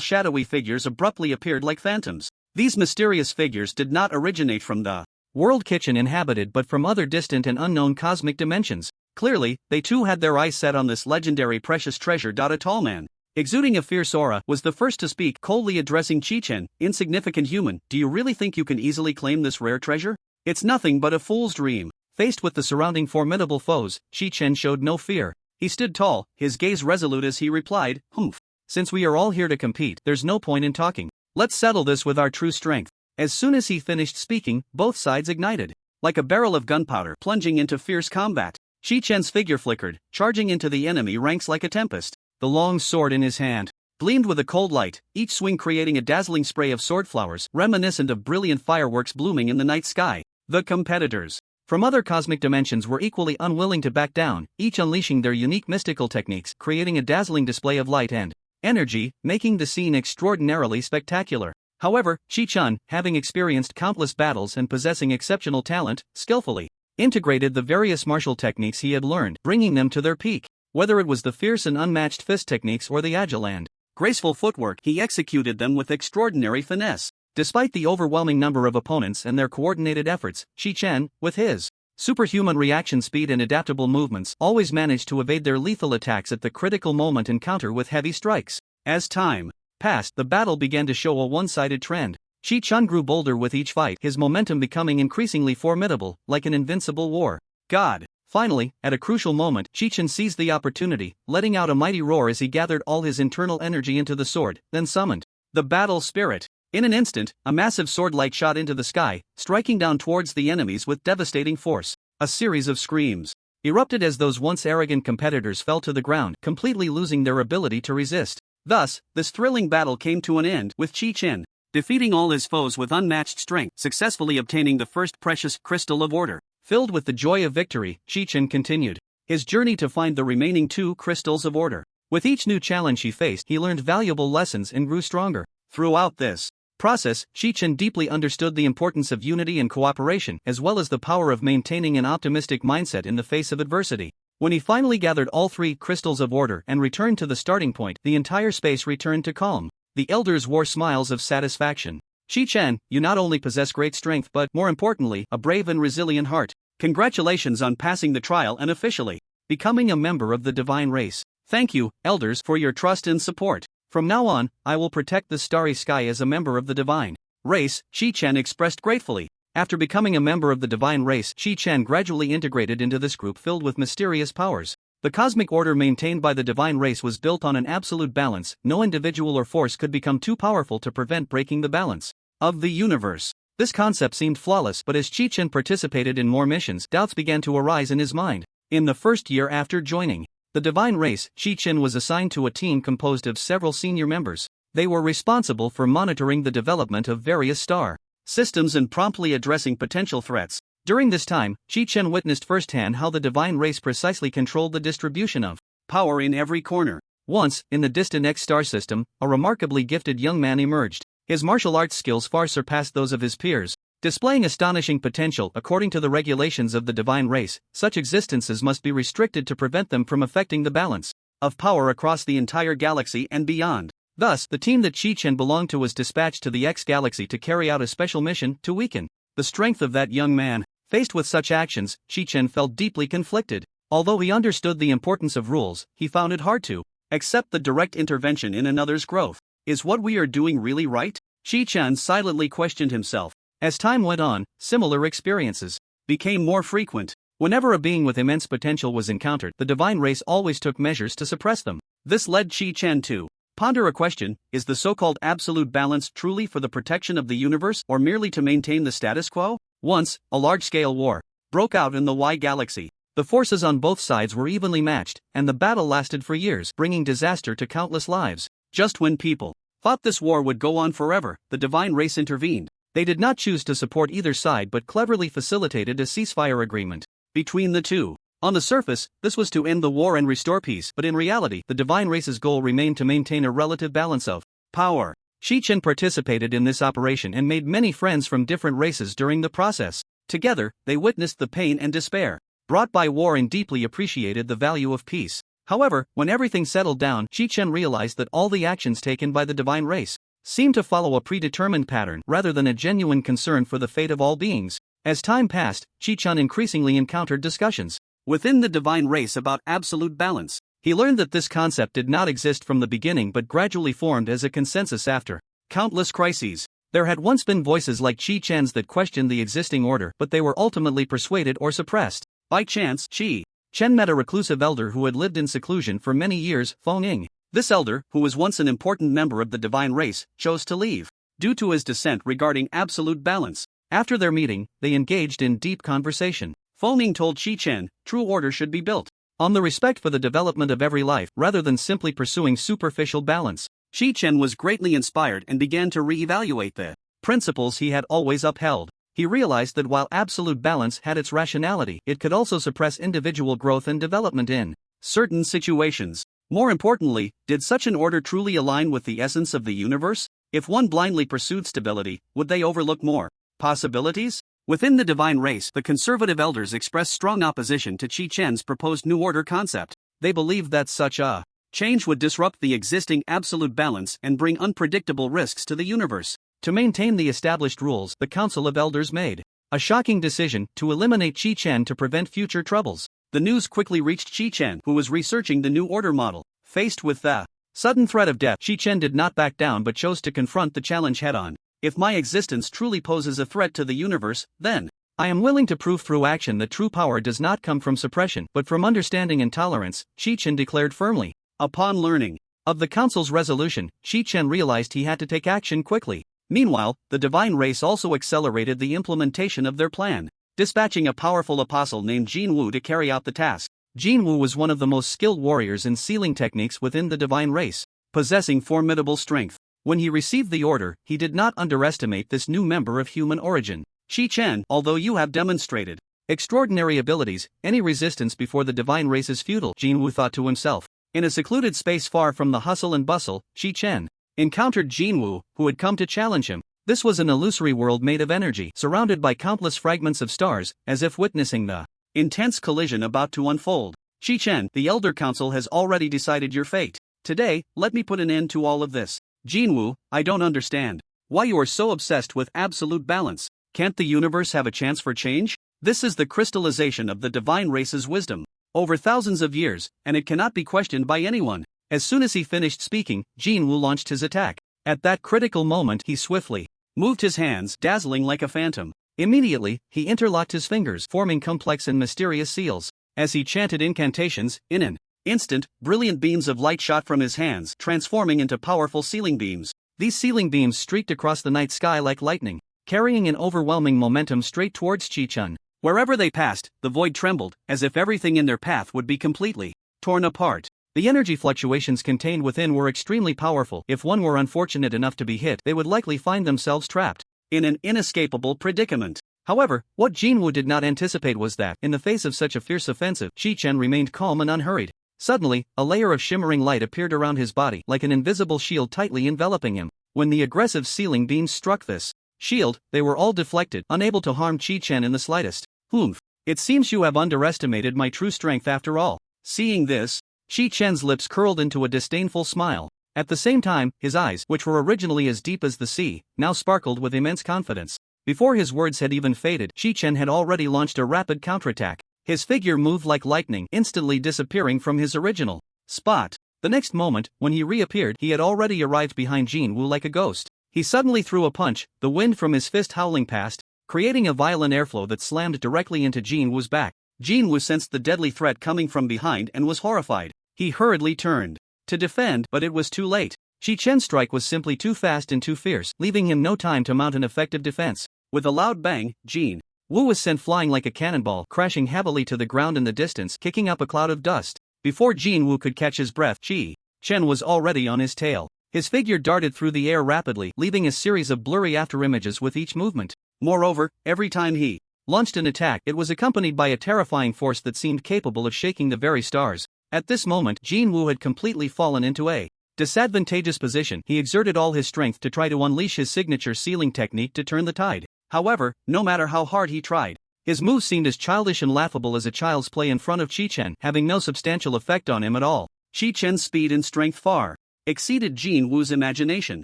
shadowy figures abruptly appeared like phantoms. These mysterious figures did not originate from the world Chi-Chen inhabited but from other distant and unknown cosmic dimensions. Clearly, they too had their eyes set on this legendary precious treasure. A tall man, exuding a fierce aura, was the first to speak, coldly addressing Chi-Chen. "Insignificant human, do you really think you can easily claim this rare treasure? It's nothing but a fool's dream." Faced with the surrounding formidable foes, Chi-Chen showed no fear. He stood tall, his gaze resolute as he replied, "Humph. Since we are all here to compete, there's no point in talking. Let's settle this with our true strength." As soon as he finished speaking, both sides ignited. Like a barrel of gunpowder plunging into fierce combat, Chi-Chen's figure flickered, charging into the enemy ranks like a tempest. The long sword in his hand gleamed with a cold light, each swing creating a dazzling spray of sword flowers reminiscent of brilliant fireworks blooming in the night sky. The competitors from other cosmic dimensions were equally unwilling to back down, each unleashing their unique mystical techniques, creating a dazzling display of light and energy, making the scene extraordinarily spectacular. However, Chi-Chen, having experienced countless battles and possessing exceptional talent, skillfully integrated the various martial techniques he had learned, bringing them to their peak. Whether it was the fierce and unmatched fist techniques or the agile and graceful footwork, he executed them with extraordinary finesse. Despite the overwhelming number of opponents and their coordinated efforts, Chi-Chen, with his superhuman reaction speed and adaptable movements, always managed to evade their lethal attacks at the critical moment and counter with heavy strikes. As time passed, the battle began to show a one-sided trend. Chi-Chen grew bolder with each fight, his momentum becoming increasingly formidable, like an invincible war god. Finally, at a crucial moment, Chi-Chen seized the opportunity, letting out a mighty roar as he gathered all his internal energy into the sword, then summoned the battle spirit. In an instant, a massive sword light shot into the sky, striking down towards the enemies with devastating force. A series of screams erupted as those once arrogant competitors fell to the ground, completely losing their ability to resist. Thus, this thrilling battle came to an end, with Chi-Chen defeating all his foes with unmatched strength, successfully obtaining the first precious crystal of order. Filled with the joy of victory, Chi-Chen continued his journey to find the remaining 2 crystals of order. With each new challenge he faced, he learned valuable lessons and grew stronger. Throughout this process, Chi-Chen deeply understood the importance of unity and cooperation, as well as the power of maintaining an optimistic mindset in the face of adversity. When he finally gathered all 3 crystals of order and returned to the starting point, the entire space returned to calm. The elders wore smiles of satisfaction. "Chi-Chen, you not only possess great strength but, more importantly, a brave and resilient heart. Congratulations on passing the trial and officially becoming a member of the divine race. Thank you, elders, for your trust and support. From now on, I will protect the starry sky as a member of the divine race," Chi-Chen expressed gratefully. After becoming a member of the divine race, Chi-Chen gradually integrated into this group filled with mysterious powers. The cosmic order maintained by the divine race was built on an absolute balance. No individual or force could become too powerful to prevent breaking the balance of the universe. This concept seemed flawless, but as Chi-Chen participated in more missions, doubts began to arise in his mind. In the first year after joining the divine race, Chi-Chen was assigned to a team composed of several senior members. They were responsible for monitoring the development of various star systems and promptly addressing potential threats. During this time, Chi-Chen witnessed firsthand how the divine race precisely controlled the distribution of power in every corner. Once, in the distant X star system, a remarkably gifted young man emerged. His martial arts skills far surpassed those of his peers, displaying astonishing potential. According to the regulations of the divine race, such existences must be restricted to prevent them from affecting the balance of power across the entire galaxy and beyond. Thus, the team that Chi-Chen belonged to was dispatched to the X galaxy to carry out a special mission to weaken the strength of that young man. Faced with such actions, Chi-Chen felt deeply conflicted. Although he understood the importance of rules, he found it hard to accept the direct intervention in another's growth. Is what we are doing really right? Chi-Chen silently questioned himself. As time went on, similar experiences became more frequent. Whenever a being with immense potential was encountered, the divine race always took measures to suppress them. This led Chi-Chen to ponder a question: is the so-called absolute balance truly for the protection of the universe, or merely to maintain the status quo? Once, a large-scale war broke out in the Y galaxy. The forces on both sides were evenly matched, and the battle lasted for years, bringing disaster to countless lives. Just when people thought this war would go on forever, the divine race intervened. They did not choose to support either side but cleverly facilitated a ceasefire agreement between the two. On the surface, this was to end the war and restore peace, but in reality, the divine race's goal remained to maintain a relative balance of power. Chi-Chen participated in this operation and made many friends from different races during the process. Together, they witnessed the pain and despair brought by war and deeply appreciated the value of peace. However, when everything settled down, Chi-Chen realized that all the actions taken by the divine race seemed to follow a predetermined pattern rather than a genuine concern for the fate of all beings. As time passed, Chi-Chen increasingly encountered discussions within the divine race about absolute balance. He learned that this concept did not exist from the beginning but gradually formed as a consensus after countless crises. There had once been voices like Chi Chen's that questioned the existing order, but they were ultimately persuaded or suppressed. By chance, Chi Chen met a reclusive elder who had lived in seclusion for many years, Feng Ying. This elder, who was once an important member of the divine race, chose to leave due to his dissent regarding absolute balance. After their meeting, they engaged in deep conversation. Feng Ying told Chi Chen, true order should be built on the respect for the development of every life rather than simply pursuing superficial balance. Chi Chen was greatly inspired and began to re-evaluate the principles he had always upheld. He realized that while absolute balance had its rationality, it could also suppress individual growth and development in certain situations. More importantly, did such an order truly align with the essence of the universe? If one blindly pursued stability, would they overlook more possibilities? Within the divine race, the conservative elders expressed strong opposition to Chi Chen's proposed new order concept. They believed that such a change would disrupt the existing absolute balance and bring unpredictable risks to the universe. To maintain the established rules, the Council of Elders made a shocking decision to eliminate Chi Chen to prevent future troubles. The news quickly reached Chi Chen, who was researching the new order model. Faced with the sudden threat of death, Chi Chen did not back down but chose to confront the challenge head-on. If my existence truly poses a threat to the universe, then I am willing to prove through action that true power does not come from suppression but from understanding and tolerance, Chi Chen declared firmly. Upon learning of the Council's resolution, Chi Chen realized he had to take action quickly. Meanwhile, the divine race also accelerated the implementation of their plan, dispatching a powerful apostle named Jin Wu to carry out the task. Jin Wu was one of the most skilled warriors in sealing techniques within the divine race, possessing formidable strength. When he received the order, he did not underestimate this new member of human origin. Chi Chen, although you have demonstrated extraordinary abilities, any resistance before the divine race is futile, Jin Wu thought to himself. In a secluded space far from the hustle and bustle, Chi Chen encountered Jin Wu, who had come to challenge him. This was an illusory world made of energy, surrounded by countless fragments of stars, as if witnessing the intense collision about to unfold. Chi Chen, the Elder Council has already decided your fate. Today, let me put an end to all of this. Jin Wu, I don't understand why you are so obsessed with absolute balance. Can't the universe have a chance for change? This is the crystallization of the divine race's wisdom over thousands of years, and it cannot be questioned by anyone. As soon as he finished speaking, Jin Wu launched his attack. At that critical moment, he swiftly moved his hands, dazzling like a phantom. Immediately, he interlocked his fingers, forming complex and mysterious seals. As he chanted incantations, in an instant, brilliant beams of light shot from his hands, transforming into powerful sealing beams. These sealing beams streaked across the night sky like lightning, carrying an overwhelming momentum straight towards Chi Chen. Wherever they passed, the void trembled, as if everything in their path would be completely torn apart. The energy fluctuations contained within were extremely powerful. If one were unfortunate enough to be hit, they would likely find themselves trapped in an inescapable predicament. However, what Jin Wu did not anticipate was that, in the face of such a fierce offensive, Chi Chen remained calm and unhurried. Suddenly, a layer of shimmering light appeared around his body, like an invisible shield tightly enveloping him. When the aggressive sealing beams struck this shield, they were all deflected, unable to harm Chi Chen in the slightest. Humph. It seems you have underestimated my true strength after all. Seeing this, Chi Chen's lips curled into a disdainful smile. At the same time, his eyes, which were originally as deep as the sea, now sparkled with immense confidence. Before his words had even faded, Chi Chen had already launched a rapid counterattack. His figure moved like lightning, instantly disappearing from his original spot. The next moment, when he reappeared, he had already arrived behind Jin Wu like a ghost. He suddenly threw a punch, the wind from his fist howling past, creating a violent airflow that slammed directly into Jin Wu's back. Jin Wu sensed the deadly threat coming from behind and was horrified. He hurriedly turned to defend, but it was too late. Chi Chen's strike was simply too fast and too fierce, leaving him no time to mount an effective defense. With a loud bang, Jin Wu was sent flying like a cannonball, crashing heavily to the ground in the distance, kicking up a cloud of dust. Before Jin Wu could catch his breath, Chi Chen was already on his tail. His figure darted through the air rapidly, leaving a series of blurry afterimages with each movement. Moreover, every time he launched an attack, it was accompanied by a terrifying force that seemed capable of shaking the very stars. At this moment, Jin Wu had completely fallen into a disadvantageous position. He exerted all his strength to try to unleash his signature sealing technique to turn the tide. However, no matter how hard he tried, his move seemed as childish and laughable as a child's play in front of Chi Chen, having no substantial effect on him at all. Chi Chen's speed and strength far exceeded Jin Wu's imagination.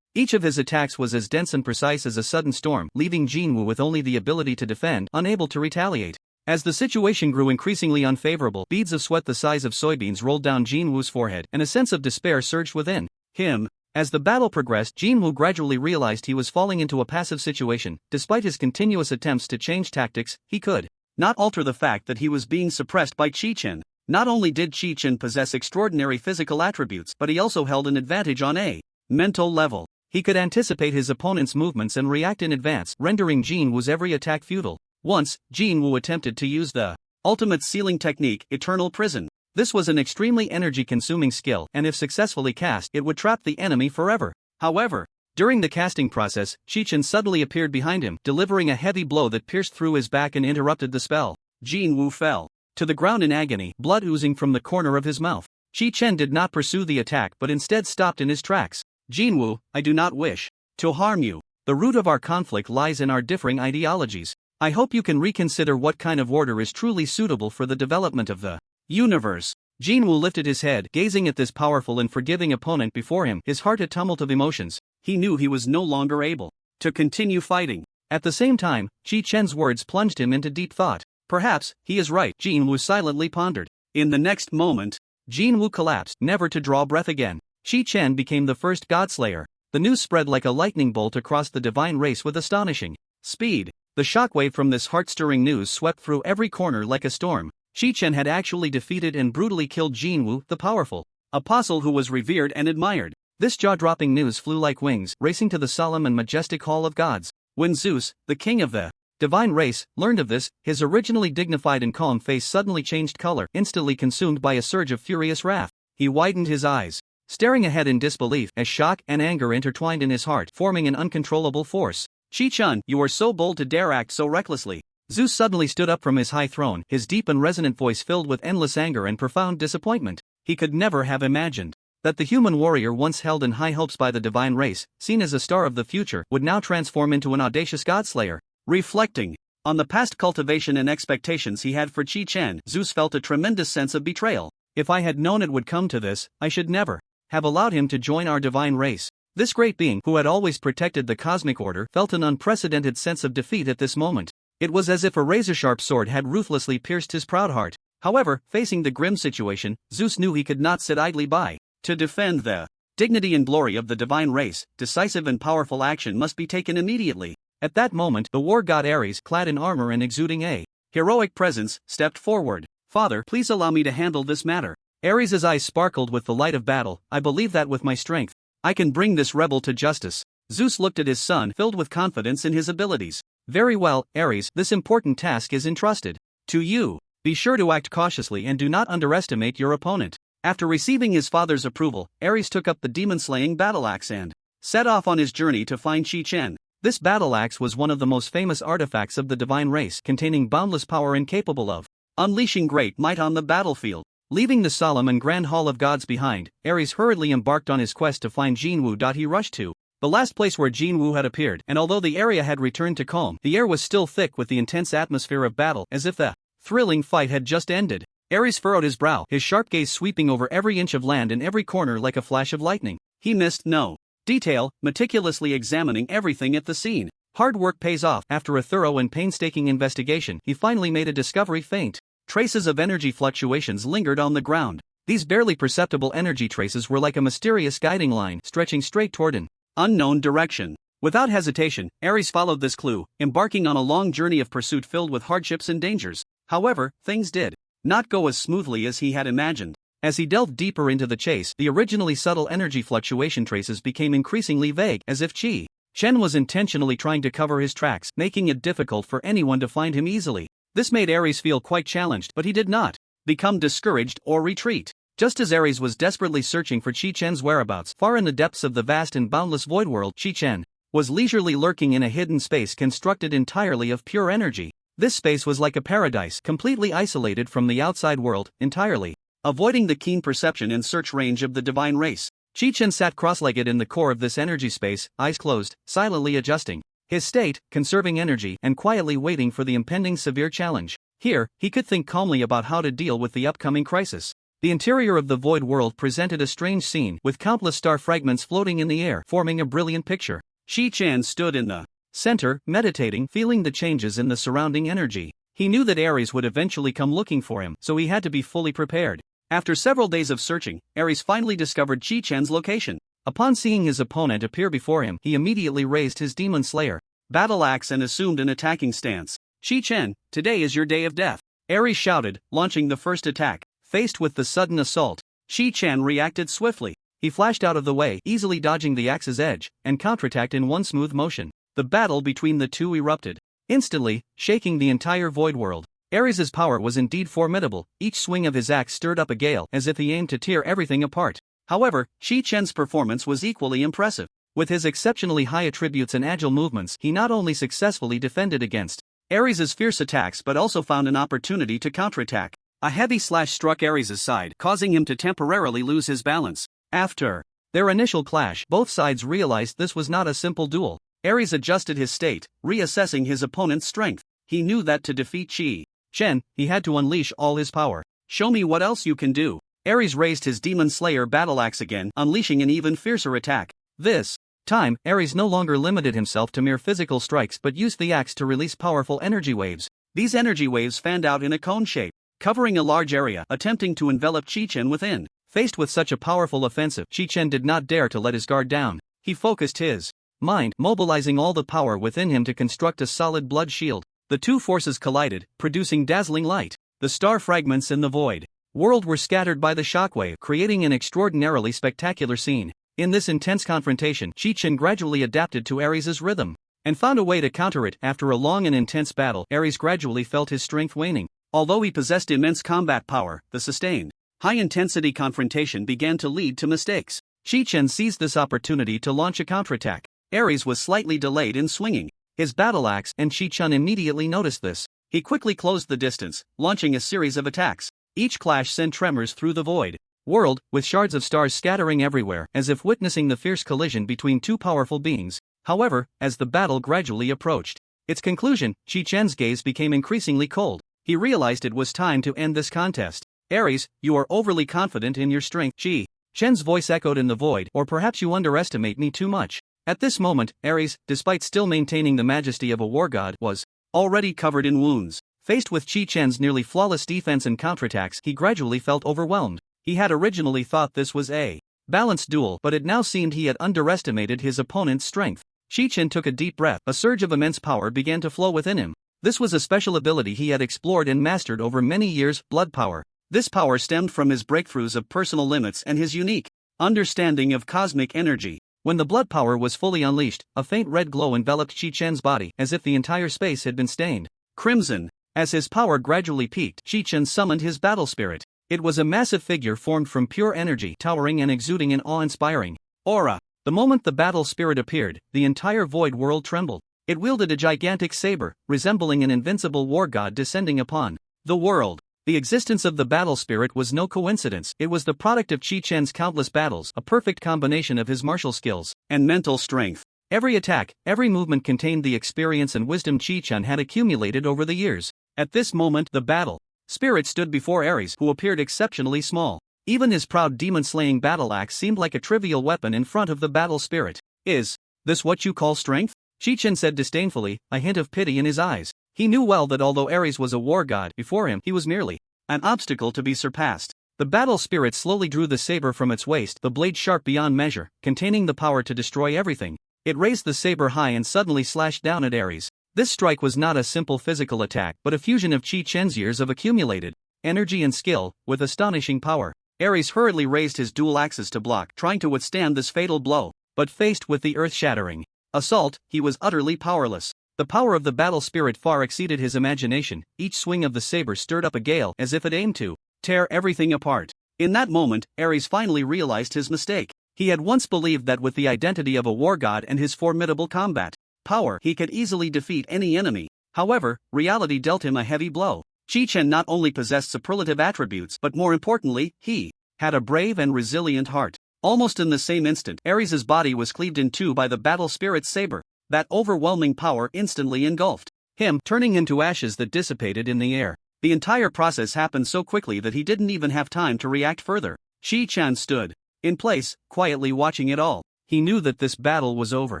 Each of his attacks was as dense and precise as a sudden storm, leaving Jin Wu with only the ability to defend, unable to retaliate. As the situation grew increasingly unfavorable, beads of sweat the size of soybeans rolled down Jinwoo's forehead, and a sense of despair surged within him. As the battle progressed, Jinwoo gradually realized he was falling into a passive situation. Despite his continuous attempts to change tactics, he could not alter the fact that he was being suppressed by Chi-Chen. Not only did Chi-Chen possess extraordinary physical attributes, but he also held an advantage on a mental level. He could anticipate his opponent's movements and react in advance, rendering Jinwoo's every attack futile. Once, Jinwoo attempted to use the ultimate sealing technique, Eternal Prison. This was an extremely energy-consuming skill, and if successfully cast, it would trap the enemy forever. However, during the casting process, Chi-Chen suddenly appeared behind him, delivering a heavy blow that pierced through his back and interrupted the spell. Jinwoo fell to the ground in agony, blood oozing from the corner of his mouth. Chi-Chen did not pursue the attack but instead stopped in his tracks. Jinwoo, I do not wish to harm you. The root of our conflict lies in our differing ideologies. I hope you can reconsider what kind of order is truly suitable for the development of the universe. Jinwoo lifted his head, gazing at this powerful and forgiving opponent before him, his heart a tumult of emotions. He knew he was no longer able to continue fighting. At the same time, Chi-Chen's words plunged him into deep thought. Perhaps he is right, Jinwoo silently pondered. In the next moment, Jinwoo collapsed, never to draw breath again. Chi-Chen became the first Godslayer. The news spread like a lightning bolt across the divine race with astonishing speed. The shockwave from this heart-stirring news swept through every corner like a storm. Chi-Chen had actually defeated and brutally killed Jinwoo, the powerful apostle who was revered and admired. This jaw-dropping news flew like wings, racing to the solemn and majestic Hall of Gods. When Zeus, the king of the divine race, learned of this, his originally dignified and calm face suddenly changed color, instantly consumed by a surge of furious wrath. He widened his eyes, staring ahead in disbelief, as shock and anger intertwined in his heart, forming an uncontrollable force. Chi-Chen, you are so bold to dare act so recklessly. Zeus suddenly stood up from his high throne, his deep and resonant voice filled with endless anger and profound disappointment. He could never have imagined that the human warrior once held in high hopes by the divine race, seen as a star of the future, would now transform into an audacious godslayer. Reflecting on the past cultivation and expectations he had for Chi-Chen, Zeus felt a tremendous sense of betrayal. If I had known it would come to this, I should never have allowed him to join our divine race. This great being, who had always protected the cosmic order, felt an unprecedented sense of defeat at this moment. It was as if a razor-sharp sword had ruthlessly pierced his proud heart. However, facing the grim situation, Zeus knew he could not sit idly by. To defend the dignity and glory of the divine race, decisive and powerful action must be taken immediately. At that moment, the war god Ares, clad in armor and exuding a heroic presence, stepped forward. Father, please allow me to handle this matter. Ares' eyes sparkled with the light of battle. I believe that with my strength, I can bring this rebel to justice. Zeus looked at his son, filled with confidence in his abilities. Very well, Ares, this important task is entrusted to you. Be sure to act cautiously and do not underestimate your opponent. After receiving his father's approval, Ares took up the demon-slaying battle axe and set off on his journey to find Chi-Chen. This battle axe was one of the most famous artifacts of the divine race, containing boundless power and capable of unleashing great might on the battlefield. Leaving the solemn and grand Hall of Gods behind, Ares hurriedly embarked on his quest to find Jinwoo. He rushed to the last place where Jinwoo had appeared, and although the area had returned to calm, the air was still thick with the intense atmosphere of battle, as if the thrilling fight had just ended. Ares furrowed his brow, his sharp gaze sweeping over every inch of land and every corner like a flash of lightning. He missed no detail, meticulously examining everything at the scene. Hard work pays off. After a thorough and painstaking investigation, he finally made a discovery. Faint traces of energy fluctuations lingered on the ground. These barely perceptible energy traces were like a mysterious guiding line, stretching straight toward an unknown direction. Without hesitation, Ares followed this clue, embarking on a long journey of pursuit filled with hardships and dangers. However, things did not go as smoothly as he had imagined. As he delved deeper into the chase, the originally subtle energy fluctuation traces became increasingly vague, as if Chi-Chen was intentionally trying to cover his tracks, making it difficult for anyone to find him easily. This made Ares feel quite challenged, but he did not become discouraged or retreat. Just as Ares was desperately searching for Chi-Chen's whereabouts, far in the depths of the vast and boundless void world, Chi-Chen was leisurely lurking in a hidden space constructed entirely of pure energy. This space was like a paradise, completely isolated from the outside world, entirely avoiding the keen perception and search range of the divine race. Chi-Chen sat cross-legged in the core of this energy space, eyes closed, silently adjusting his state, conserving energy, and quietly waiting for the impending severe challenge. Here, he could think calmly about how to deal with the upcoming crisis. The interior of the void world presented a strange scene, with countless star fragments floating in the air, forming a brilliant picture. Chi-Chen stood in the center, meditating, feeling the changes in the surrounding energy. He knew that Ares would eventually come looking for him, so he had to be fully prepared. After several days of searching, Ares finally discovered Chi-Chen's location. Upon seeing his opponent appear before him, he immediately raised his Demon Slayer battle axe and assumed an attacking stance. "Chi-Chen, today is your day of death," Ares shouted, launching the first attack. Faced with the sudden assault, Chi-Chen reacted swiftly. He flashed out of the way, easily dodging the axe's edge, and counterattacked in one smooth motion. The battle between the two erupted, instantly, shaking the entire void world. Ares' power was indeed formidable. Each swing of his axe stirred up a gale, as if he aimed to tear everything apart. However, Chi-Chen's performance was equally impressive. With his exceptionally high attributes and agile movements, he not only successfully defended against Ares' fierce attacks but also found an opportunity to counterattack. A heavy slash struck Ares' side, causing him to temporarily lose his balance. After their initial clash, both sides realized this was not a simple duel. Ares adjusted his state, reassessing his opponent's strength. He knew that to defeat Chi-Chen, he had to unleash all his power. "Show me what else you can do." Ares raised his Demon Slayer battle axe again, unleashing an even fiercer attack. This time, Ares no longer limited himself to mere physical strikes but used the axe to release powerful energy waves. These energy waves fanned out in a cone shape, covering a large area, attempting to envelop Chi-Chen within. Faced with such a powerful offensive, Chi-Chen did not dare to let his guard down. He focused his mind, mobilizing all the power within him to construct a solid blood shield. The two forces collided, producing dazzling light. The star fragments in the void world were scattered by the shockwave, creating an extraordinarily spectacular scene. In this intense confrontation, Chi-Chen gradually adapted to Ares' rhythm and found a way to counter it. After a long and intense battle, Ares gradually felt his strength waning. Although he possessed immense combat power, the sustained, high-intensity confrontation began to lead to mistakes. Chi-Chen seized this opportunity to launch a counterattack. Ares was slightly delayed in swinging his battle axe, and Chi-Chen immediately noticed this. He quickly closed the distance, launching a series of attacks. Each clash sent tremors through the void world, with shards of stars scattering everywhere, as if witnessing the fierce collision between two powerful beings. However, as the battle gradually approached its conclusion, Chi-Chen's gaze became increasingly cold. He realized it was time to end this contest. "Ares, you are overly confident in your strength." Chi-Chen's voice echoed in the void. "Or perhaps you underestimate me too much." At this moment, Ares, despite still maintaining the majesty of a war god, was already covered in wounds. Faced with Chi-Chen's nearly flawless defense and counterattacks, he gradually felt overwhelmed. He had originally thought this was a balanced duel, but it now seemed he had underestimated his opponent's strength. Chi-Chen took a deep breath. A surge of immense power began to flow within him. This was a special ability he had explored and mastered over many years, blood power. This power stemmed from his breakthroughs of personal limits and his unique understanding of cosmic energy. When the blood power was fully unleashed, a faint red glow enveloped Chi-Chen's body, as if the entire space had been stained crimson. As his power gradually peaked, Chi-Chen summoned his battle spirit. It was a massive figure formed from pure energy, towering and exuding an awe-inspiring aura. The moment the battle spirit appeared, the entire void world trembled. It wielded a gigantic saber, resembling an invincible war god descending upon the world. The existence of the battle spirit was no coincidence. It was the product of Chi-Chen's countless battles, a perfect combination of his martial skills and mental strength. Every attack, every movement contained the experience and wisdom Chi-Chen had accumulated over the years. At this moment, the battle spirit stood before Ares, who appeared exceptionally small. Even his proud demon-slaying battle axe seemed like a trivial weapon in front of the battle spirit. "Is this what you call strength?" Chi-Chen said disdainfully, a hint of pity in his eyes. He knew well that although Ares was a war god, before him he was merely an obstacle to be surpassed. The battle spirit slowly drew the saber from its waist, the blade sharp beyond measure, containing the power to destroy everything. It raised the saber high and suddenly slashed down at Ares. This strike was not a simple physical attack, but a fusion of Chi-Chen's years of accumulated energy and skill, with astonishing power. Ares hurriedly raised his dual axes to block, trying to withstand this fatal blow, but faced with the earth-shattering assault, he was utterly powerless. The power of the battle spirit far exceeded his imagination. Each swing of the saber stirred up a gale, as if it aimed to tear everything apart. In that moment, Ares finally realized his mistake. He had once believed that with the identity of a war god and his formidable combat power, he could easily defeat any enemy. However, reality dealt him a heavy blow. Chi-Chen not only possessed superlative attributes, but more importantly, he had a brave and resilient heart. Almost in the same instant, Ares' body was cleaved in two by the battle spirit's saber. That overwhelming power instantly engulfed him, turning into ashes that dissipated in the air. The entire process happened so quickly that he didn't even have time to react further. Chi-Chen stood in place, quietly watching it all. He knew that this battle was over.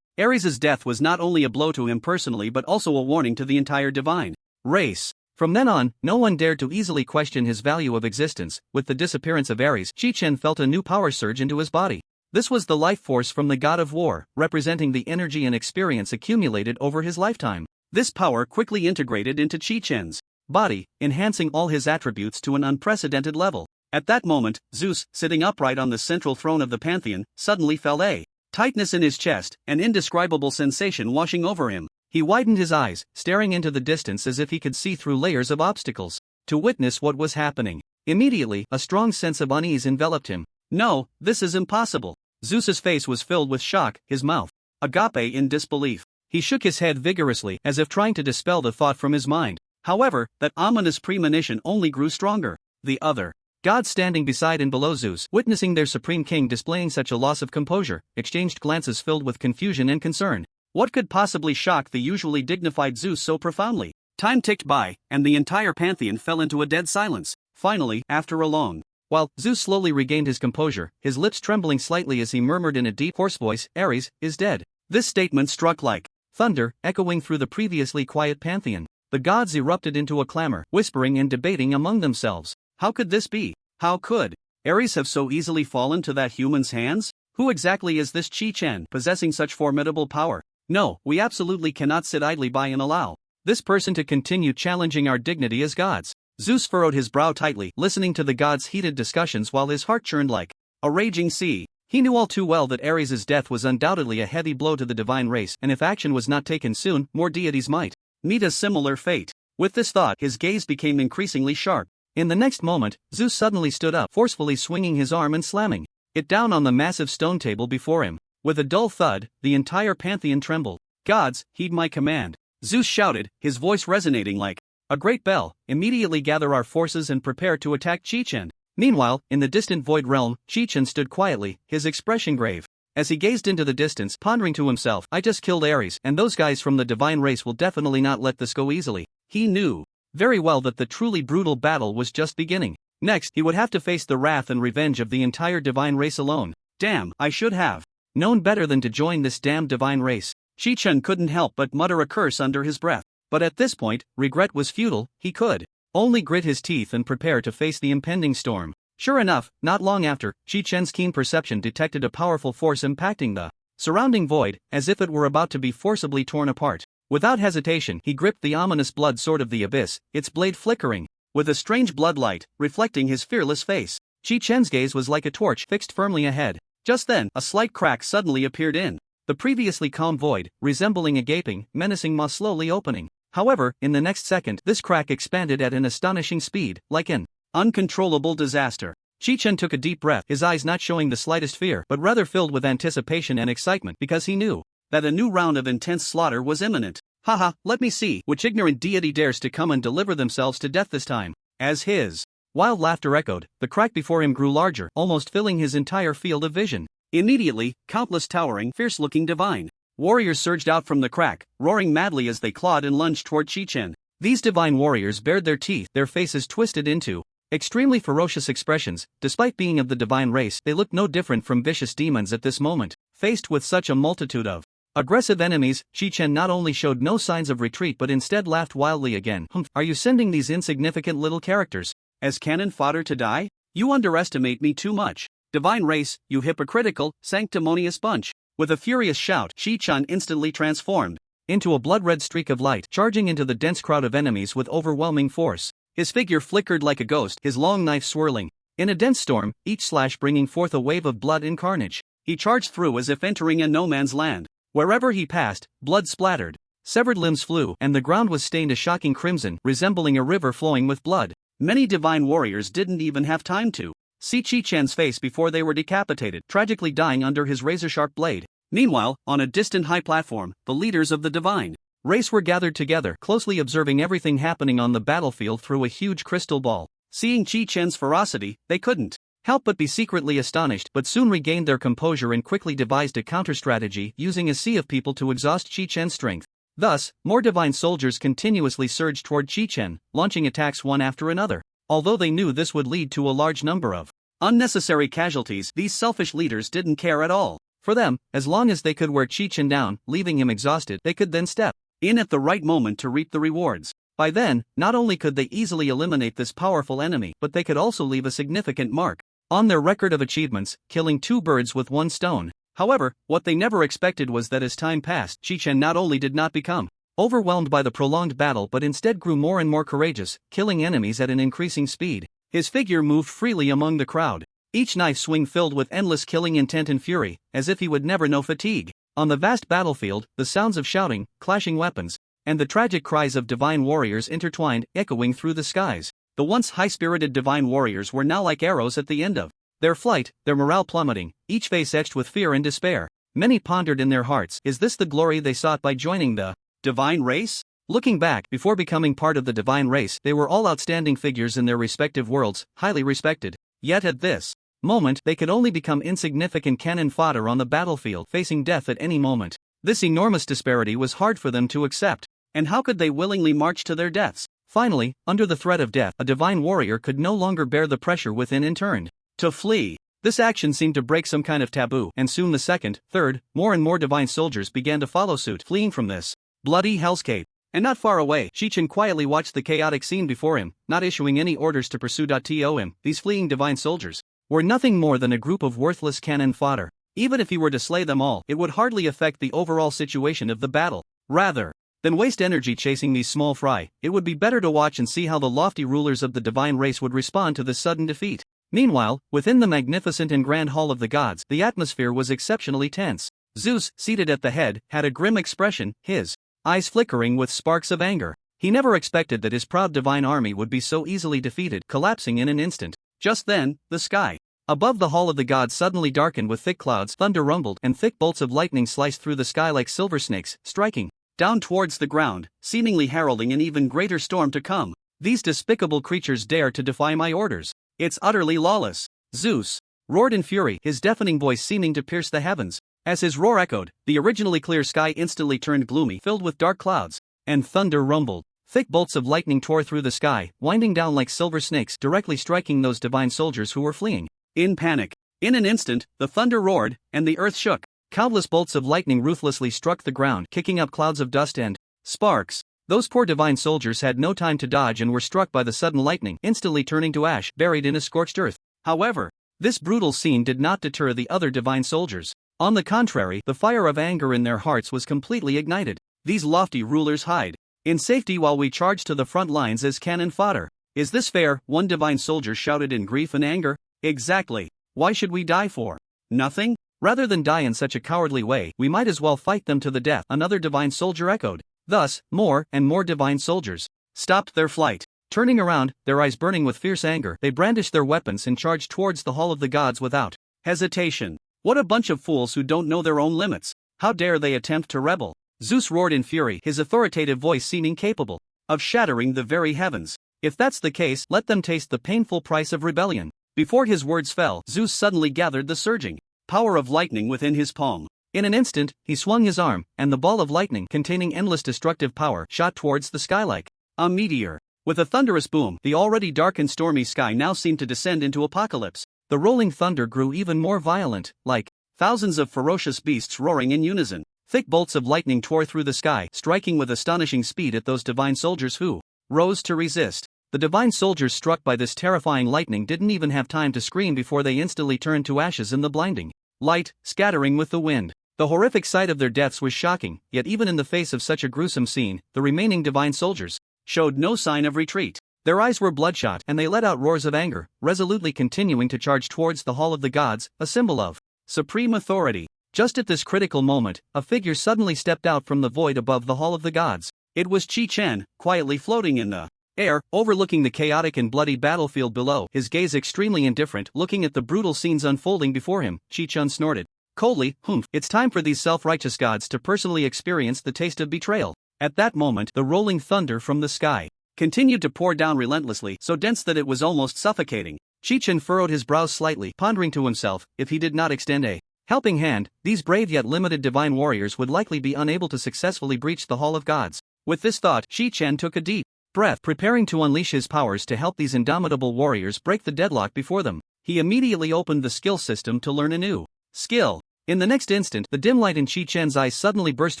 Ares' death was not only a blow to him personally but also a warning to the entire divine race. From then on, no one dared to easily question his value of existence. With the disappearance of Ares, Chi-Chen felt a new power surge into his body. This was the life force from the god of war, representing the energy and experience accumulated over his lifetime. This power quickly integrated into Chi-Chen's body, enhancing all his attributes to an unprecedented level. At that moment, Zeus, sitting upright on the central throne of the pantheon, suddenly felt a tightness in his chest, an indescribable sensation washing over him. He widened his eyes, staring into the distance as if he could see through layers of obstacles to witness what was happening. Immediately, a strong sense of unease enveloped him. No, this is impossible. Zeus's face was filled with shock, his mouth agape in disbelief. He shook his head vigorously as if trying to dispel the thought from his mind. However, that ominous premonition only grew stronger. The other gods standing beside and below Zeus, witnessing their supreme king displaying such a loss of composure, exchanged glances filled with confusion and concern. What could possibly shock the usually dignified Zeus so profoundly? Time ticked by, and the entire pantheon fell into a dead silence. Finally, after a long while, Zeus slowly regained his composure, his lips trembling slightly as he murmured in a deep, hoarse voice, "Ares is dead." This statement struck like thunder, echoing through the previously quiet pantheon. The gods erupted into a clamor, whispering and debating among themselves. How could this be? How could Ares have so easily fallen to that human's hands? Who exactly is this Chi-Chen, possessing such formidable power? No, we absolutely cannot sit idly by and allow this person to continue challenging our dignity as gods. Zeus furrowed his brow tightly, listening to the gods' heated discussions while his heart churned like a raging sea. He knew all too well that Ares' death was undoubtedly a heavy blow to the divine race, and if action was not taken soon, more deities might meet a similar fate. With this thought, his gaze became increasingly sharp. In the next moment, Zeus suddenly stood up, forcefully swinging his arm and slamming it down on the massive stone table before him. With a dull thud, the entire pantheon trembled. "Gods, heed my command," Zeus shouted, his voice resonating like a great bell. "Immediately gather our forces and prepare to attack Chi-Chen." Meanwhile, in the distant void realm, Chi-Chen stood quietly, his expression grave. As he gazed into the distance, pondering to himself, "I just killed Ares, and those guys from the divine race will definitely not let this go easily." He knew very well that the truly brutal battle was just beginning. Next, he would have to face the wrath and revenge of the entire divine race alone. Damn, I should have known better than to join this damned divine race. Chi-Chen couldn't help but mutter a curse under his breath. But at this point, regret was futile. He could only grit his teeth and prepare to face the impending storm. Sure enough, not long after, Chi-Chen's keen perception detected a powerful force impacting the surrounding void, as if it were about to be forcibly torn apart. Without hesitation, he gripped the ominous blood sword of the abyss, its blade flickering with a strange blood light, reflecting his fearless face. Chi-Chen's gaze was like a torch fixed firmly ahead. Just then, a slight crack suddenly appeared in the previously calm void, resembling a gaping, menacing maw slowly opening. However, in the next second, this crack expanded at an astonishing speed, like an uncontrollable disaster. Chi-Chen took a deep breath, his eyes not showing the slightest fear, but rather filled with anticipation and excitement, because he knew that a new round of intense slaughter was imminent. Haha, let me see which ignorant deity dares to come and deliver themselves to death this time. As his wild laughter echoed, the crack before him grew larger, almost filling his entire field of vision. Immediately, countless towering, fierce-looking divine warriors surged out from the crack, roaring madly as they clawed and lunged toward Chi-Chen. These divine warriors bared their teeth, their faces twisted into extremely ferocious expressions. Despite being of the divine race, they looked no different from vicious demons at this moment. Faced with such a multitude of aggressive enemies, Chi-Chen not only showed no signs of retreat but instead laughed wildly again. Are you sending these insignificant little characters as cannon fodder to die? You underestimate me too much. Divine race, you hypocritical, sanctimonious bunch. With a furious shout, Chi-Chen instantly transformed into a blood-red streak of light, charging into the dense crowd of enemies with overwhelming force. His figure flickered like a ghost, his long knife swirling in a dense storm, each slash bringing forth a wave of blood and carnage. He charged through as if entering a no-man's land. Wherever he passed, blood splattered, severed limbs flew, and the ground was stained a shocking crimson, resembling a river flowing with blood. Many divine warriors didn't even have time to see Chi-Chen's face before they were decapitated, tragically dying under his razor-sharp blade. Meanwhile, on a distant high platform, the leaders of the divine race were gathered together, closely observing everything happening on the battlefield through a huge crystal ball. Seeing Chi-Chen's ferocity, they couldn't help but be secretly astonished, but soon regained their composure and quickly devised a counter-strategy, using a sea of people to exhaust Chi-Chen's strength. Thus, more divine soldiers continuously surged toward Chi-Chen, launching attacks one after another. Although they knew this would lead to a large number of unnecessary casualties, these selfish leaders didn't care at all. For them, as long as they could wear Chi-Chen down, leaving him exhausted, they could then step in at the right moment to reap the rewards. By then, not only could they easily eliminate this powerful enemy, but they could also leave a significant mark on their record of achievements, killing 2 birds with 1 stone. However, what they never expected was that as time passed, Chi-Chen not only did not become overwhelmed by the prolonged battle but instead grew more and more courageous, killing enemies at an increasing speed. His figure moved freely among the crowd, each knife swing filled with endless killing intent and fury, as if he would never know fatigue. On the vast battlefield, the sounds of shouting, clashing weapons, and the tragic cries of divine warriors intertwined, echoing through the skies. The once high-spirited divine warriors were now like arrows at the end of their flight, their morale plummeting, each face etched with fear and despair. Many pondered in their hearts, is this the glory they sought by joining the divine race? Looking back, before becoming part of the divine race, they were all outstanding figures in their respective worlds, highly respected. Yet at this moment, they could only become insignificant cannon fodder on the battlefield, facing death at any moment. This enormous disparity was hard for them to accept. And how could they willingly march to their deaths? Finally, under the threat of death, a divine warrior could no longer bear the pressure within and turned to flee. This action seemed to break some kind of taboo, and soon the second, third, more and more divine soldiers began to follow suit, fleeing from this bloody hellscape. And not far away, Chi-Chen quietly watched the chaotic scene before him, not issuing any orders to pursue. To him, these fleeing divine soldiers were nothing more than a group of worthless cannon fodder. Even if he were to slay them all, it would hardly affect the overall situation of the battle. Rather than waste energy chasing these small fry, it would be better to watch and see how the lofty rulers of the divine race would respond to this sudden defeat. Meanwhile, within the magnificent and grand hall of the gods, the atmosphere was exceptionally tense. Zeus, seated at the head, had a grim expression, his eyes flickering with sparks of anger. He never expected that his proud divine army would be so easily defeated, collapsing in an instant. Just then, the sky above the hall of the gods suddenly darkened with thick clouds, thunder rumbled, and thick bolts of lightning sliced through the sky like silver snakes, striking down towards the ground, seemingly heralding an even greater storm to come. These despicable creatures dare to defy my orders. It's utterly lawless. Zeus roared in fury, his deafening voice seeming to pierce the heavens. As his roar echoed, the originally clear sky instantly turned gloomy, filled with dark clouds, and thunder rumbled. Thick bolts of lightning tore through the sky, winding down like silver snakes, directly striking those divine soldiers who were fleeing. In panic, in an instant, the thunder roared, and the earth shook. Countless bolts of lightning ruthlessly struck the ground, kicking up clouds of dust and sparks. Those poor divine soldiers had no time to dodge and were struck by the sudden lightning, instantly turning to ash, buried in a scorched earth. However, this brutal scene did not deter the other divine soldiers. On the contrary, the fire of anger in their hearts was completely ignited. These lofty rulers hide in safety while we charge to the front lines as cannon fodder. Is this fair? One divine soldier shouted in grief and anger. Exactly. Why should we die for nothing? Rather than die in such a cowardly way, we might as well fight them to the death, another divine soldier echoed. Thus, more and more divine soldiers stopped their flight. Turning around, their eyes burning with fierce anger, they brandished their weapons and charged towards the hall of the gods without hesitation. What a bunch of fools who don't know their own limits. How dare they attempt to rebel? Zeus roared in fury, his authoritative voice seeming capable of shattering the very heavens. If that's the case, let them taste the painful price of rebellion. Before his words fell, Zeus suddenly gathered the surging power of lightning within his palm. In an instant, he swung his arm, and the ball of lightning, containing endless destructive power, shot towards the sky like a meteor. With a thunderous boom, the already dark and stormy sky now seemed to descend into apocalypse. The rolling thunder grew even more violent, like thousands of ferocious beasts roaring in unison. Thick bolts of lightning tore through the sky, striking with astonishing speed at those divine soldiers who rose to resist. The divine soldiers struck by this terrifying lightning didn't even have time to scream before they instantly turned to ashes in the blinding light, scattering with the wind. The horrific sight of their deaths was shocking, yet even in the face of such a gruesome scene, the remaining divine soldiers showed no sign of retreat. Their eyes were bloodshot, and they let out roars of anger, resolutely continuing to charge towards the hall of the gods, a symbol of supreme authority. Just at this critical moment, a figure suddenly stepped out from the void above the hall of the gods. It was Chi-Chen, quietly floating in the air, overlooking the chaotic and bloody battlefield below, his gaze extremely indifferent, looking at the brutal scenes unfolding before him. Chi-Chen snorted coldly, "Humph, it's time for these self-righteous gods to personally experience the taste of betrayal." At that moment, the rolling thunder from the sky continued to pour down relentlessly, so dense that it was almost suffocating. Chi-Chen furrowed his brows slightly, pondering to himself, if he did not extend a helping hand, these brave yet limited divine warriors would likely be unable to successfully breach the Hall of Gods. With this thought, Chi-Chen took a deep breath, preparing to unleash his powers to help these indomitable warriors break the deadlock before them. He immediately opened the skill system to learn a new skill. In the next instant, the dim light in Chi-Chen's eyes suddenly burst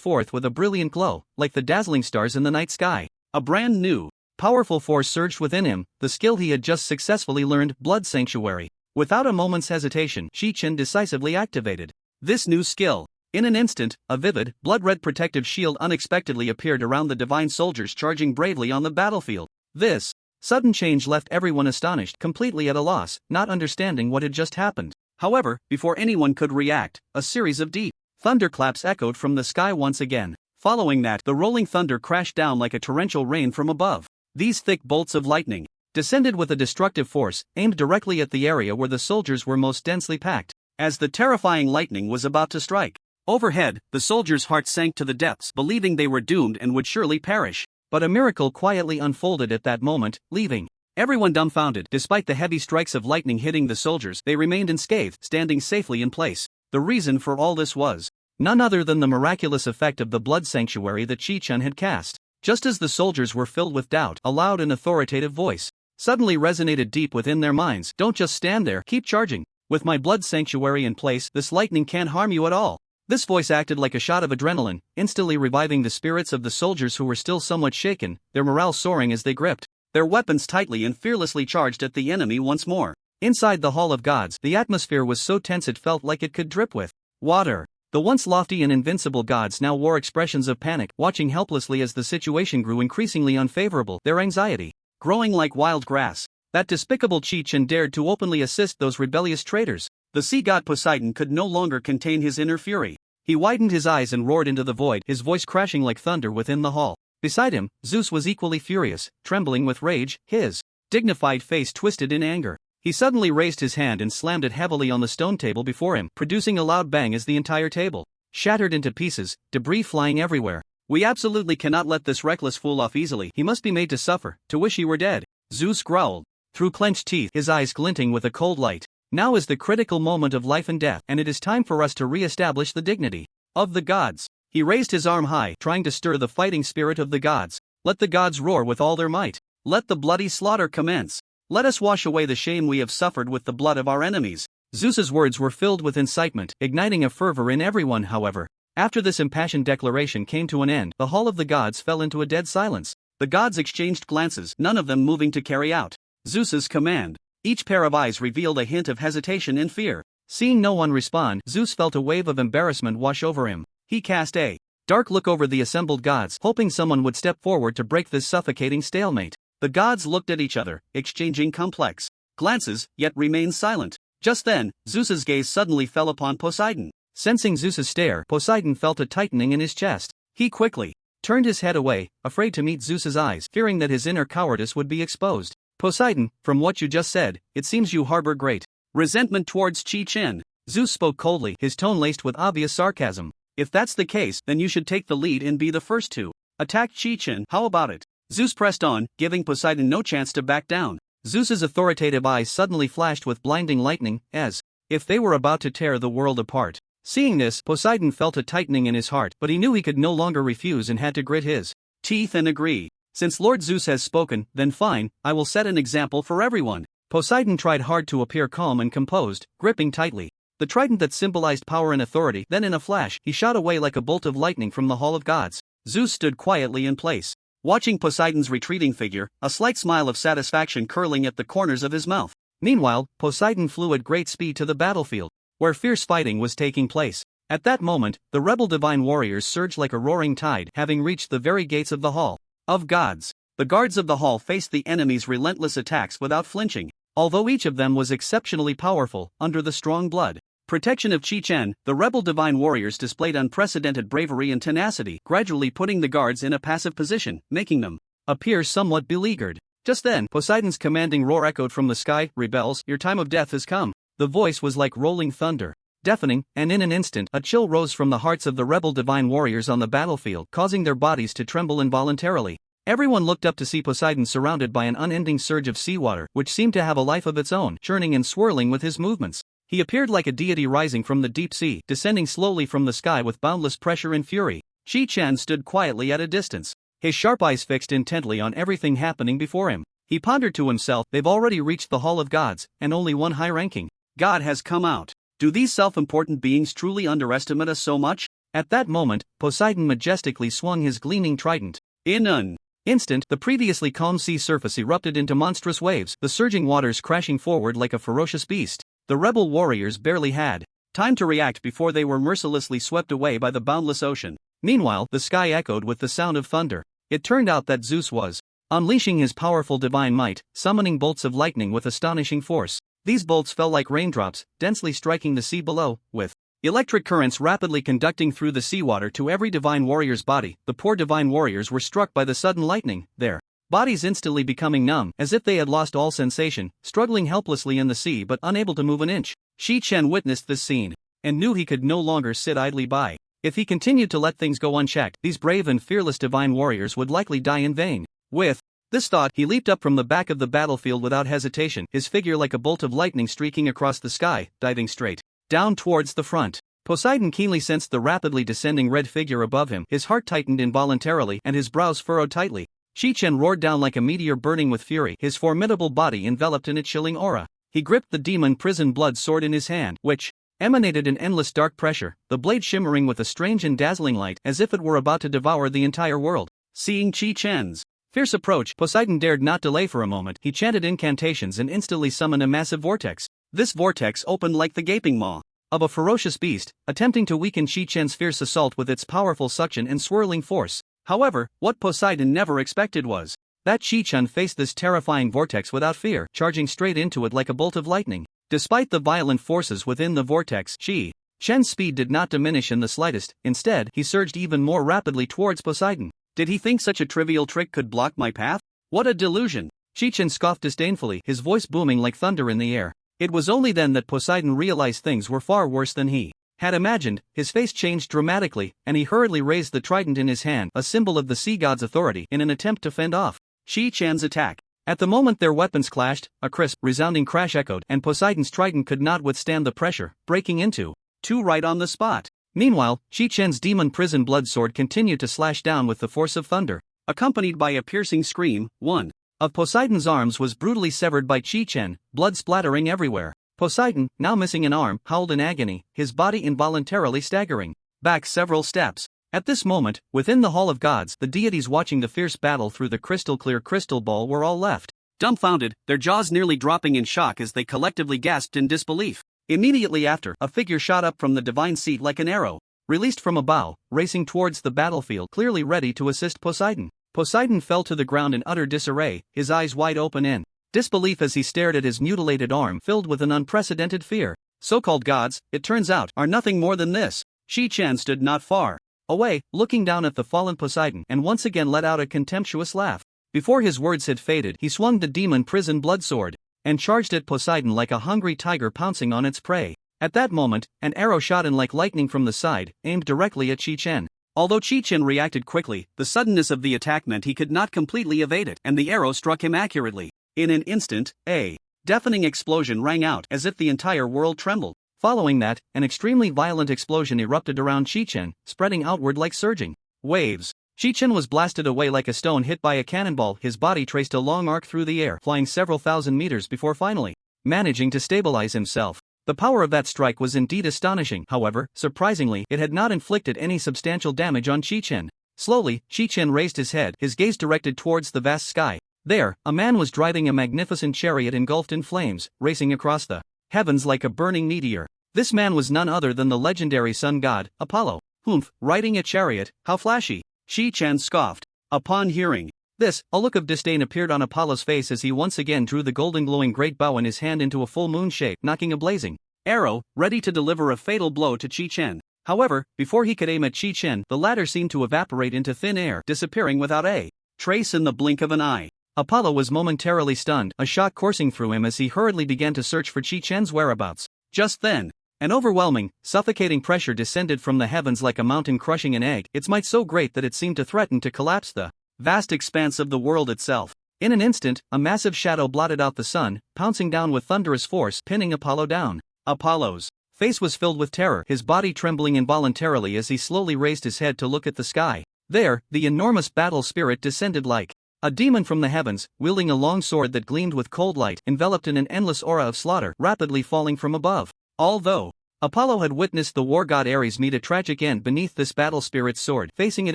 forth with a brilliant glow, like the dazzling stars in the night sky. A brand new, powerful force surged within him, the skill he had just successfully learned, Blood Sanctuary. Without a moment's hesitation, Chi-Chin decisively activated this new skill. In an instant, a vivid, blood-red protective shield unexpectedly appeared around the divine soldiers charging bravely on the battlefield. This sudden change left everyone astonished, completely at a loss, not understanding what had just happened. However, before anyone could react, a series of deep thunderclaps echoed from the sky once again. Following that, the rolling thunder crashed down like a torrential rain from above. These thick bolts of lightning descended with a destructive force, aimed directly at the area where the soldiers were most densely packed. As the terrifying lightning was about to strike overhead, the soldiers' hearts sank to the depths, believing they were doomed and would surely perish. But a miracle quietly unfolded at that moment, leaving everyone dumbfounded. Despite the heavy strikes of lightning hitting the soldiers, they remained unscathed, standing safely in place. The reason for all this was none other than the miraculous effect of the blood sanctuary that Chi-Chin had cast. Just as the soldiers were filled with doubt, a loud and authoritative voice suddenly resonated deep within their minds. Don't just stand there, keep charging. With my blood sanctuary in place, this lightning can't harm you at all. This voice acted like a shot of adrenaline, instantly reviving the spirits of the soldiers who were still somewhat shaken, their morale soaring as they gripped their weapons tightly and fearlessly charged at the enemy once more. Inside the Hall of Gods, the atmosphere was so tense it felt like it could drip with water. The once lofty and invincible gods now wore expressions of panic, watching helplessly as the situation grew increasingly unfavorable, their anxiety growing like wild grass. That despicable Chi-Chin dared to openly assist those rebellious traitors. The sea god Poseidon could no longer contain his inner fury. He widened his eyes and roared into the void, his voice crashing like thunder within the hall. Beside him, Zeus was equally furious, trembling with rage, his dignified face twisted in anger. He suddenly raised his hand and slammed it heavily on the stone table before him, producing a loud bang as the entire table shattered into pieces, debris flying everywhere. We absolutely cannot let this reckless fool off easily. He must be made to suffer, to wish he were dead. Zeus growled through clenched teeth, his eyes glinting with a cold light. Now is the critical moment of life and death, and it is time for us to re-establish the dignity of the gods. He raised his arm high, trying to stir the fighting spirit of the gods. Let the gods roar with all their might. Let the bloody slaughter commence. Let us wash away the shame we have suffered with the blood of our enemies. Zeus's words were filled with incitement, igniting a fervor in everyone. However, after this impassioned declaration came to an end, the Hall of the Gods fell into a dead silence. The gods exchanged glances, none of them moving to carry out Zeus's command. Each pair of eyes revealed a hint of hesitation and fear. Seeing no one respond, Zeus felt a wave of embarrassment wash over him. He cast a dark look over the assembled gods, hoping someone would step forward to break this suffocating stalemate. The gods looked at each other, exchanging complex glances, yet remained silent. Just then, Zeus's gaze suddenly fell upon Poseidon. Sensing Zeus's stare, Poseidon felt a tightening in his chest. He quickly turned his head away, afraid to meet Zeus's eyes, fearing that his inner cowardice would be exposed. Poseidon, from what you just said, it seems you harbor great resentment towards Chi-Chin. Zeus spoke coldly, his tone laced with obvious sarcasm. If that's the case, then you should take the lead and be the first to attack Chi-Chin. How about it? Zeus pressed on, giving Poseidon no chance to back down. Zeus's authoritative eyes suddenly flashed with blinding lightning, as if they were about to tear the world apart. Seeing this, Poseidon felt a tightening in his heart, but he knew he could no longer refuse and had to grit his teeth and agree. Since Lord Zeus has spoken, then fine, I will set an example for everyone. Poseidon tried hard to appear calm and composed, gripping tightly the trident that symbolized power and authority. Then in a flash, he shot away like a bolt of lightning from the Hall of Gods. Zeus stood quietly in place, watching Poseidon's retreating figure, a slight smile of satisfaction curling at the corners of his mouth. Meanwhile, Poseidon flew at great speed to the battlefield, where fierce fighting was taking place. At that moment, the rebel divine warriors surged like a roaring tide, having reached the very gates of the Hall of Gods. The guards of the hall faced the enemy's relentless attacks without flinching. Although each of them was exceptionally powerful, under the strong blood protection of Chi-Chin, the rebel divine warriors displayed unprecedented bravery and tenacity, gradually putting the guards in a passive position, making them appear somewhat beleaguered. Just then, Poseidon's commanding roar echoed from the sky. Rebels, your time of death has come. The voice was like rolling thunder, deafening, and in an instant, a chill rose from the hearts of the rebel divine warriors on the battlefield, causing their bodies to tremble involuntarily. Everyone looked up to see Poseidon surrounded by an unending surge of seawater, which seemed to have a life of its own, churning and swirling with his movements. He appeared like a deity rising from the deep sea, descending slowly from the sky with boundless pressure and fury. Chi-Chin stood quietly at a distance, his sharp eyes fixed intently on everything happening before him. He pondered to himself, they've already reached the Hall of Gods, and only one high-ranking god has come out. Do these self-important beings truly underestimate us so much? At that moment, Poseidon majestically swung his gleaming trident. In an instant, the previously calm sea surface erupted into monstrous waves, the surging waters crashing forward like a ferocious beast. The rebel warriors barely had time to react before they were mercilessly swept away by the boundless ocean. Meanwhile, the sky echoed with the sound of thunder. It turned out that Zeus was unleashing his powerful divine might, summoning bolts of lightning with astonishing force. These bolts fell like raindrops, densely striking the sea below, with electric currents rapidly conducting through the seawater to every divine warrior's body. The poor divine warriors were struck by the sudden lightning, their bodies instantly becoming numb, as if they had lost all sensation, struggling helplessly in the sea but unable to move an inch. Shi Chen witnessed this scene and knew he could no longer sit idly by. If he continued to let things go unchecked, these brave and fearless divine warriors would likely die in vain. With this thought, he leaped up from the back of the battlefield without hesitation, his figure like a bolt of lightning streaking across the sky, diving straight down towards the front. Poseidon keenly sensed the rapidly descending red figure above him, his heart tightened involuntarily and his brows furrowed tightly. Shi Chen roared down like a meteor burning with fury, his formidable body enveloped in a chilling aura. He gripped the demon prison blood sword in his hand, which emanated an endless dark pressure, the blade shimmering with a strange and dazzling light as if it were about to devour the entire world. Seeing Shi Chen's fierce approach, Poseidon dared not delay for a moment. He chanted incantations and instantly summoned a massive vortex. This vortex opened like the gaping maw of a ferocious beast, attempting to weaken Shi Chen's fierce assault with its powerful suction and swirling force. However, what Poseidon never expected was that Shi Chen faced this terrifying vortex without fear, charging straight into it like a bolt of lightning. Despite the violent forces within the vortex, Shi Chen's speed did not diminish in the slightest. Instead, he surged even more rapidly towards Poseidon. Did he think such a trivial trick could block my path? What a delusion! Shi Chen scoffed disdainfully, his voice booming like thunder in the air. It was only then that Poseidon realized things were far worse than he had imagined. His face changed dramatically, and he hurriedly raised the trident in his hand, a symbol of the sea god's authority, in an attempt to fend off Shi Chen's attack. At the moment their weapons clashed, a crisp, resounding crash echoed, and Poseidon's trident could not withstand the pressure, breaking into two right on the spot. Meanwhile, Shi Chen's demon prison blood sword continued to slash down with the force of thunder. Accompanied by a piercing scream, one of Poseidon's arms was brutally severed by Shi Chen, blood splattering everywhere. Poseidon, now missing an arm, howled in agony, his body involuntarily staggering back several steps. At this moment, within the Hall of Gods, the deities watching the fierce battle through the crystal-clear crystal ball were all left dumbfounded, their jaws nearly dropping in shock as they collectively gasped in disbelief. Immediately after, a figure shot up from the divine seat like an arrow, released from a bow, racing towards the battlefield, clearly ready to assist Poseidon. Poseidon fell to the ground in utter disarray, his eyes wide open in disbelief as he stared at his mutilated arm, filled with an unprecedented fear. So-called gods, it turns out, are nothing more than this. Shi Chen stood not far away, looking down at the fallen Poseidon, and once again let out a contemptuous laugh. Before his words had faded, he swung the demon prison blood sword and charged at Poseidon like a hungry tiger pouncing on its prey. At that moment, an arrow shot in like lightning from the side, aimed directly at Shi Chen. Although Shi Chen reacted quickly, the suddenness of the attack meant he could not completely evade it, and the arrow struck him accurately. In an instant, a deafening explosion rang out as if the entire world trembled. Following that, an extremely violent explosion erupted around Shi Chen, spreading outward like surging waves. Shi Chen was blasted away like a stone hit by a cannonball, his body traced a long arc through the air, flying several thousand meters before finally managing to stabilize himself. The power of that strike was indeed astonishing. However, surprisingly, it had not inflicted any substantial damage on Shi Chen. Slowly, Shi Chen raised his head, his gaze directed towards the vast sky. There, a man was driving a magnificent chariot engulfed in flames, racing across the heavens like a burning meteor. This man was none other than the legendary sun god, Apollo. Humph, riding a chariot, how flashy! Shi Chen scoffed. Upon hearing this, a look of disdain appeared on Apollo's face as he once again drew the golden glowing great bow in his hand into a full moon shape, knocking a blazing arrow, ready to deliver a fatal blow to Shi Chen. However, before he could aim at Shi Chen, the latter seemed to evaporate into thin air, disappearing without a trace in the blink of an eye. Apollo was momentarily stunned, a shock coursing through him as he hurriedly began to search for Shi Chen's whereabouts. Just then, an overwhelming, suffocating pressure descended from the heavens like a mountain crushing an egg, its might so great that it seemed to threaten to collapse the vast expanse of the world itself. In an instant, a massive shadow blotted out the sun, pouncing down with thunderous force, pinning Apollo down. Apollo's face was filled with terror, his body trembling involuntarily as he slowly raised his head to look at the sky. There, the enormous battle spirit descended like a demon from the heavens, wielding a long sword that gleamed with cold light, enveloped in an endless aura of slaughter, rapidly falling from above. Although Apollo had witnessed the war god Ares meet a tragic end beneath this battle spirit's sword, facing it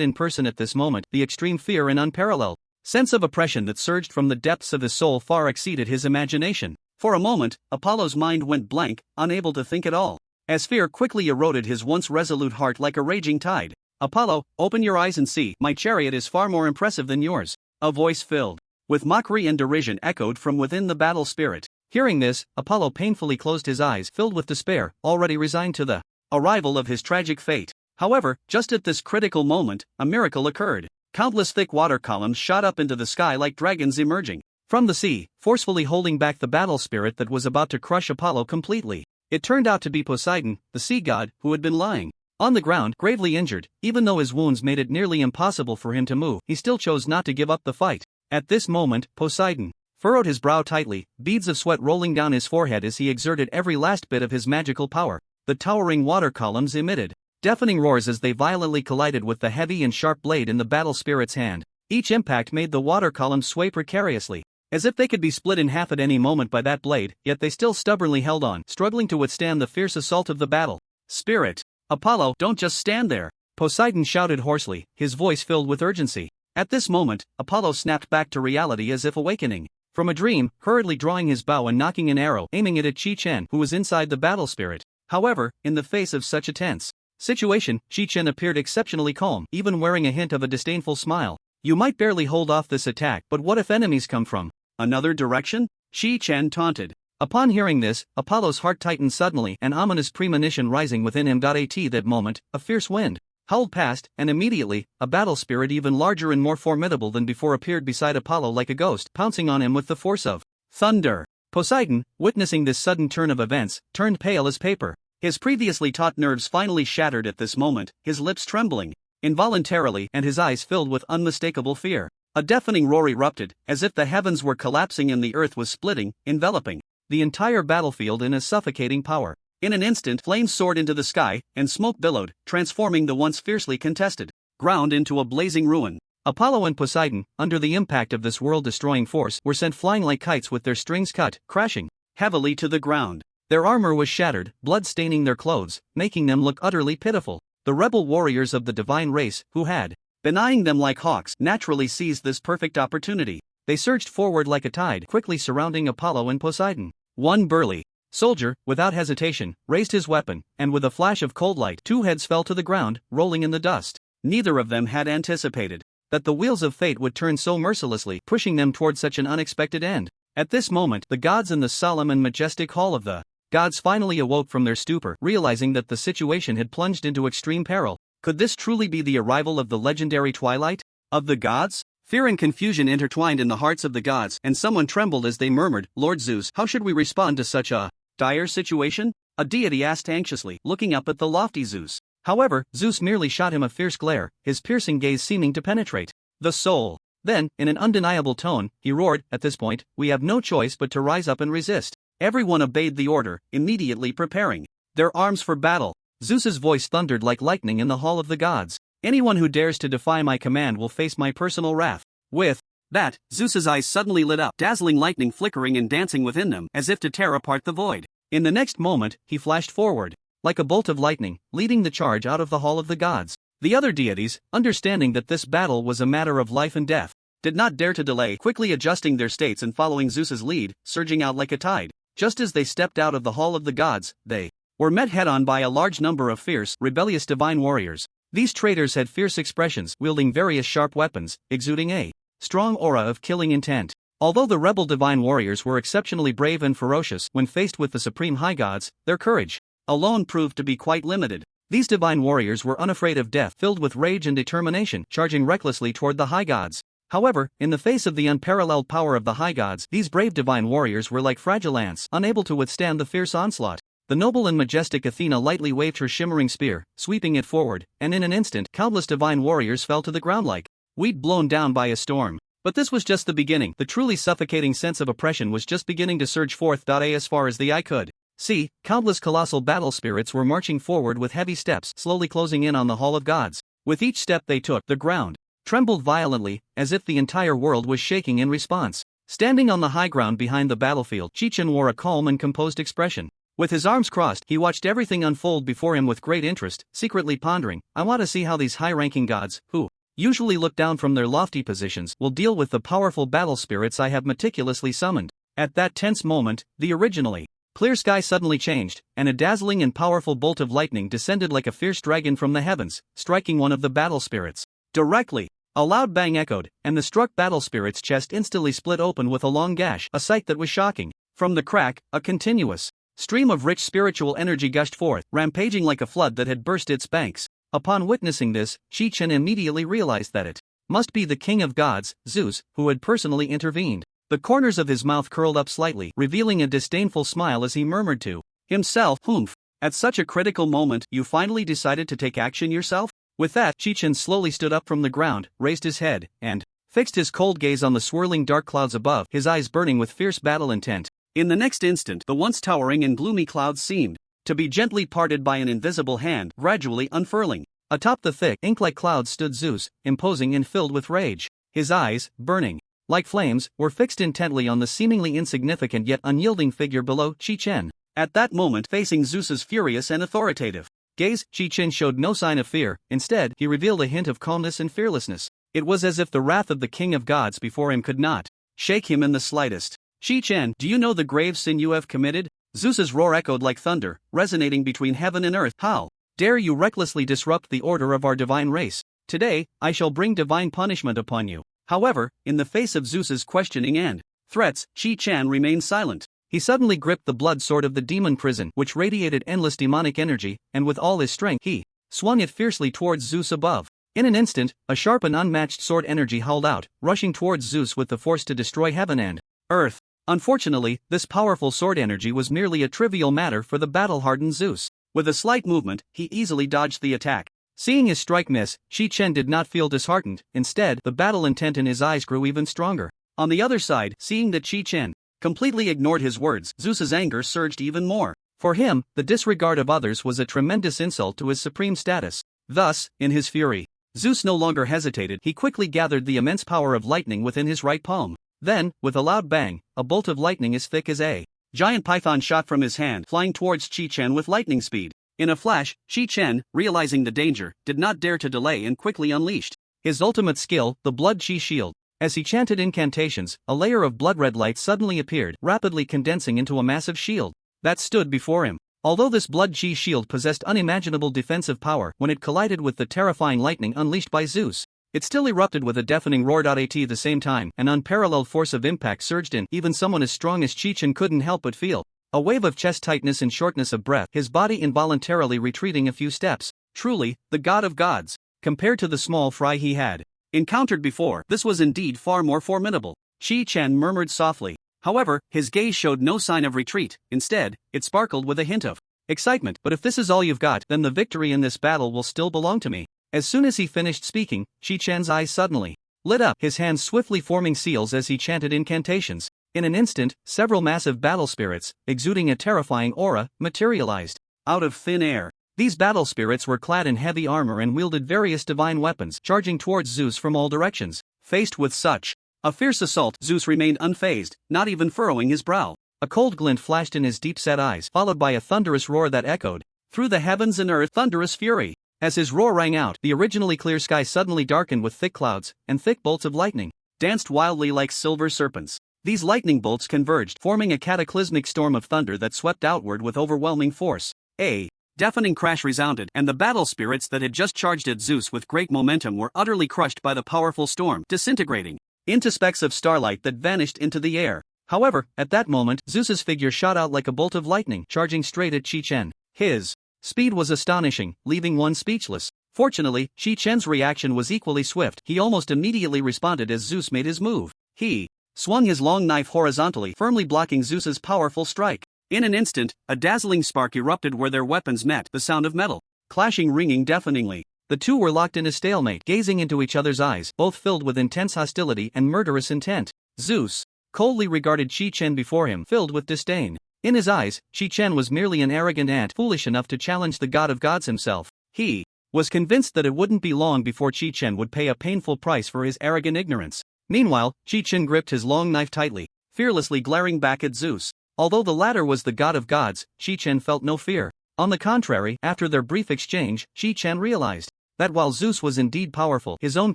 in person at this moment, the extreme fear and unparalleled sense of oppression that surged from the depths of his soul far exceeded his imagination. For a moment, Apollo's mind went blank, unable to think at all. As fear quickly eroded his once resolute heart like a raging tide. "Apollo, open your eyes and see, my chariot is far more impressive than yours." A voice filled with mockery and derision echoed from within the battle spirit. Hearing this, Apollo painfully closed his eyes, filled with despair, already resigned to the arrival of his tragic fate. However, just at this critical moment, a miracle occurred. Countless thick water columns shot up into the sky like dragons emerging from the sea, forcefully holding back the battle spirit that was about to crush Apollo completely. It turned out to be Poseidon, the sea god, who had been lying on the ground, gravely injured. Even though his wounds made it nearly impossible for him to move, he still chose not to give up the fight. At this moment, Poseidon furrowed his brow tightly, beads of sweat rolling down his forehead as he exerted every last bit of his magical power. The towering water columns emitted deafening roars as they violently collided with the heavy and sharp blade in the battle spirit's hand. Each impact made the water columns sway precariously, as if they could be split in half at any moment by that blade, yet they still stubbornly held on, struggling to withstand the fierce assault of the battle spirit. "Apollo, don't just stand there!" Poseidon shouted hoarsely, his voice filled with urgency. At this moment, Apollo snapped back to reality as if awakening from a dream, hurriedly drawing his bow and nocking an arrow, aiming it at Chi-Chen, who was inside the battle spirit. However, in the face of such a tense situation, Chi-Chen appeared exceptionally calm, even wearing a hint of a disdainful smile. "You might barely hold off this attack, but what if enemies come from another direction?" Chi-Chen taunted. Upon hearing this, Apollo's heart tightened suddenly, an ominous premonition rising within him. At that moment, a fierce wind howled past, and immediately, a battle spirit even larger and more formidable than before appeared beside Apollo like a ghost, pouncing on him with the force of thunder. Poseidon, witnessing this sudden turn of events, turned pale as paper. His previously taut nerves finally shattered at this moment, his lips trembling involuntarily and his eyes filled with unmistakable fear. A deafening roar erupted, as if the heavens were collapsing and the earth was splitting, enveloping the entire battlefield in a suffocating power. In an instant, flames soared into the sky, and smoke billowed, transforming the once fiercely contested ground into a blazing ruin. Apollo and Poseidon, under the impact of this world-destroying force, were sent flying like kites with their strings cut, crashing heavily to the ground. Their armor was shattered, blood staining their clothes, making them look utterly pitiful. The rebel warriors of the divine race, who had been eyeing them like hawks, naturally seized this perfect opportunity. They surged forward like a tide, quickly surrounding Apollo and Poseidon. One burly soldier, without hesitation, raised his weapon, and with a flash of cold light, two heads fell to the ground, rolling in the dust. Neither of them had anticipated that the wheels of fate would turn so mercilessly, pushing them toward such an unexpected end. At this moment, the gods in the solemn and majestic hall of the gods finally awoke from their stupor, realizing that the situation had plunged into extreme peril. Could this truly be the arrival of the legendary twilight of the gods? Fear and confusion intertwined in the hearts of the gods, and someone trembled as they murmured, "Lord Zeus, how should we respond to such a dire situation?" A deity asked anxiously, looking up at the lofty Zeus. However, Zeus merely shot him a fierce glare, his piercing gaze seeming to penetrate the soul. Then, in an undeniable tone, he roared, "At this point, we have no choice but to rise up and resist." Everyone obeyed the order, immediately preparing their arms for battle. Zeus's voice thundered like lightning in the hall of the gods. "Anyone who dares to defy my command will face my personal wrath." With that, Zeus's eyes suddenly lit up, dazzling lightning flickering and dancing within them, as if to tear apart the void. In the next moment, he flashed forward like a bolt of lightning, leading the charge out of the hall of the gods. The other deities, understanding that this battle was a matter of life and death, did not dare to delay, quickly adjusting their states and following Zeus's lead, surging out like a tide. Just as they stepped out of the hall of the gods, they were met head-on by a large number of fierce, rebellious divine warriors. These traitors had fierce expressions, wielding various sharp weapons, exuding a strong aura of killing intent. Although the rebel divine warriors were exceptionally brave and ferocious when faced with the supreme high gods, their courage alone proved to be quite limited. These divine warriors were unafraid of death, filled with rage and determination, charging recklessly toward the high gods. However, in the face of the unparalleled power of the high gods, these brave divine warriors were like fragile ants, unable to withstand the fierce onslaught. The noble and majestic Athena lightly waved her shimmering spear, sweeping it forward, and in an instant, countless divine warriors fell to the ground like wheat blown down by a storm. But this was just the beginning. The truly suffocating sense of oppression was just beginning to surge forth. As far as the eye could see, countless colossal battle spirits were marching forward with heavy steps, slowly closing in on the hall of gods. With each step they took, the ground trembled violently, as if the entire world was shaking in response. Standing on the high ground behind the battlefield, Chi-Chen wore a calm and composed expression. With his arms crossed, he watched everything unfold before him with great interest, secretly pondering, "I want to see how these high-ranking gods, who usually look down from their lofty positions, will deal with the powerful battle spirits I have meticulously summoned. At that tense moment, the originally clear sky suddenly changed, and a dazzling and powerful bolt of lightning descended like a fierce dragon from the heavens, striking one of the battle spirits directly. A loud bang echoed, and the struck battle spirit's chest instantly split open with a long gash, a sight that was shocking. From the crack, a continuous stream of rich spiritual energy gushed forth, rampaging like a flood that had burst its banks. Upon witnessing this, Chi-Chen immediately realized that it must be the king of gods, Zeus, who had personally intervened. The corners of his mouth curled up slightly, revealing a disdainful smile as he murmured to himself, "Humph. At such a critical moment, you finally decided to take action yourself?" With that, Chi-Chen slowly stood up from the ground, raised his head, and fixed his cold gaze on the swirling dark clouds above, his eyes burning with fierce battle intent. In the next instant, the once towering and gloomy clouds seemed to be gently parted by an invisible hand, gradually unfurling. Atop the thick, ink-like clouds stood Zeus, imposing and filled with rage. His eyes, burning like flames, were fixed intently on the seemingly insignificant yet unyielding figure below Chi-Chen. At that moment, facing Zeus's furious and authoritative gaze, Chi-Chen showed no sign of fear. Instead, he revealed a hint of calmness and fearlessness. It was as if the wrath of the king of gods before him could not shake him in the slightest. "Chi-Chen, do you know the grave sin you have committed?" Zeus's roar echoed like thunder, resonating between heaven and earth. "How dare you recklessly disrupt the order of our divine race? Today, I shall bring divine punishment upon you." However, in the face of Zeus's questioning and threats, Chi-Chen remained silent. He suddenly gripped the blood sword of the demon prison, which radiated endless demonic energy, and with all his strength, he swung it fiercely towards Zeus above. In an instant, a sharp and unmatched sword energy howled out, rushing towards Zeus with the force to destroy heaven and earth. Unfortunately, this powerful sword energy was merely a trivial matter for the battle-hardened Zeus. With a slight movement, he easily dodged the attack. Seeing his strike miss, Chi-Chen did not feel disheartened. Instead, the battle intent in his eyes grew even stronger. On the other side, seeing that Chi-Chen completely ignored his words, Zeus's anger surged even more. For him, the disregard of others was a tremendous insult to his supreme status. Thus, in his fury, Zeus no longer hesitated. He quickly gathered the immense power of lightning within his right palm. Then, with a loud bang, a bolt of lightning as thick as a giant python shot from his hand, flying towards Chi-Chen with lightning speed. In a flash, Chi-Chen, realizing the danger, did not dare to delay and quickly unleashed his ultimate skill, the Blood Chi Shield. As he chanted incantations, a layer of blood-red light suddenly appeared, rapidly condensing into a massive shield that stood before him. Although this Blood Chi Shield possessed unimaginable defensive power, when it collided with the terrifying lightning unleashed by Zeus, it still erupted with a deafening roar. At the same time, an unparalleled force of impact surged in. Even someone as strong as Chi-Chen couldn't help but feel a wave of chest tightness and shortness of breath, his body involuntarily retreating a few steps. Truly, the god of gods. Compared to the small fry he had encountered before, this was indeed far more formidable. Chi-Chen murmured softly. However, his gaze showed no sign of retreat. Instead, it sparkled with a hint of excitement. "But if this is all you've got, then the victory in this battle will still belong to me." As soon as he finished speaking, Chi-Chen's eyes suddenly lit up, his hands swiftly forming seals as he chanted incantations. In an instant, several massive battle spirits, exuding a terrifying aura, materialized out of thin air. These battle spirits were clad in heavy armor and wielded various divine weapons, charging towards Zeus from all directions. Faced with such a fierce assault, Zeus remained unfazed, not even furrowing his brow. A cold glint flashed in his deep-set eyes, followed by a thunderous roar that echoed through the heavens and earth. Thunderous fury. As his roar rang out, the originally clear sky suddenly darkened with thick clouds, and thick bolts of lightning danced wildly like silver serpents. These lightning bolts converged, forming a cataclysmic storm of thunder that swept outward with overwhelming force. A deafening crash resounded, and the battle spirits that had just charged at Zeus with great momentum were utterly crushed by the powerful storm, disintegrating into specks of starlight that vanished into the air. However, at that moment, Zeus's figure shot out like a bolt of lightning, charging straight at Chi-Chen. His speed was astonishing, leaving one speechless. Fortunately, Chi-Chen's reaction was equally swift. He almost immediately responded as Zeus made his move. He swung his long knife horizontally, firmly blocking Zeus's powerful strike. In an instant, a dazzling spark erupted where their weapons met, the sound of metal clashing ringing deafeningly. The two were locked in a stalemate, gazing into each other's eyes, both filled with intense hostility and murderous intent. Zeus coldly regarded Chi-Chen before him, filled with disdain. In his eyes, Chi-Chen was merely an arrogant ant, foolish enough to challenge the god of gods himself. He was convinced that it wouldn't be long before Chi-Chen would pay a painful price for his arrogant ignorance. Meanwhile, Chi-Chen gripped his long knife tightly, fearlessly glaring back at Zeus. Although the latter was the god of gods, Chi-Chen felt no fear. On the contrary, after their brief exchange, Chi-Chen realized that while Zeus was indeed powerful, his own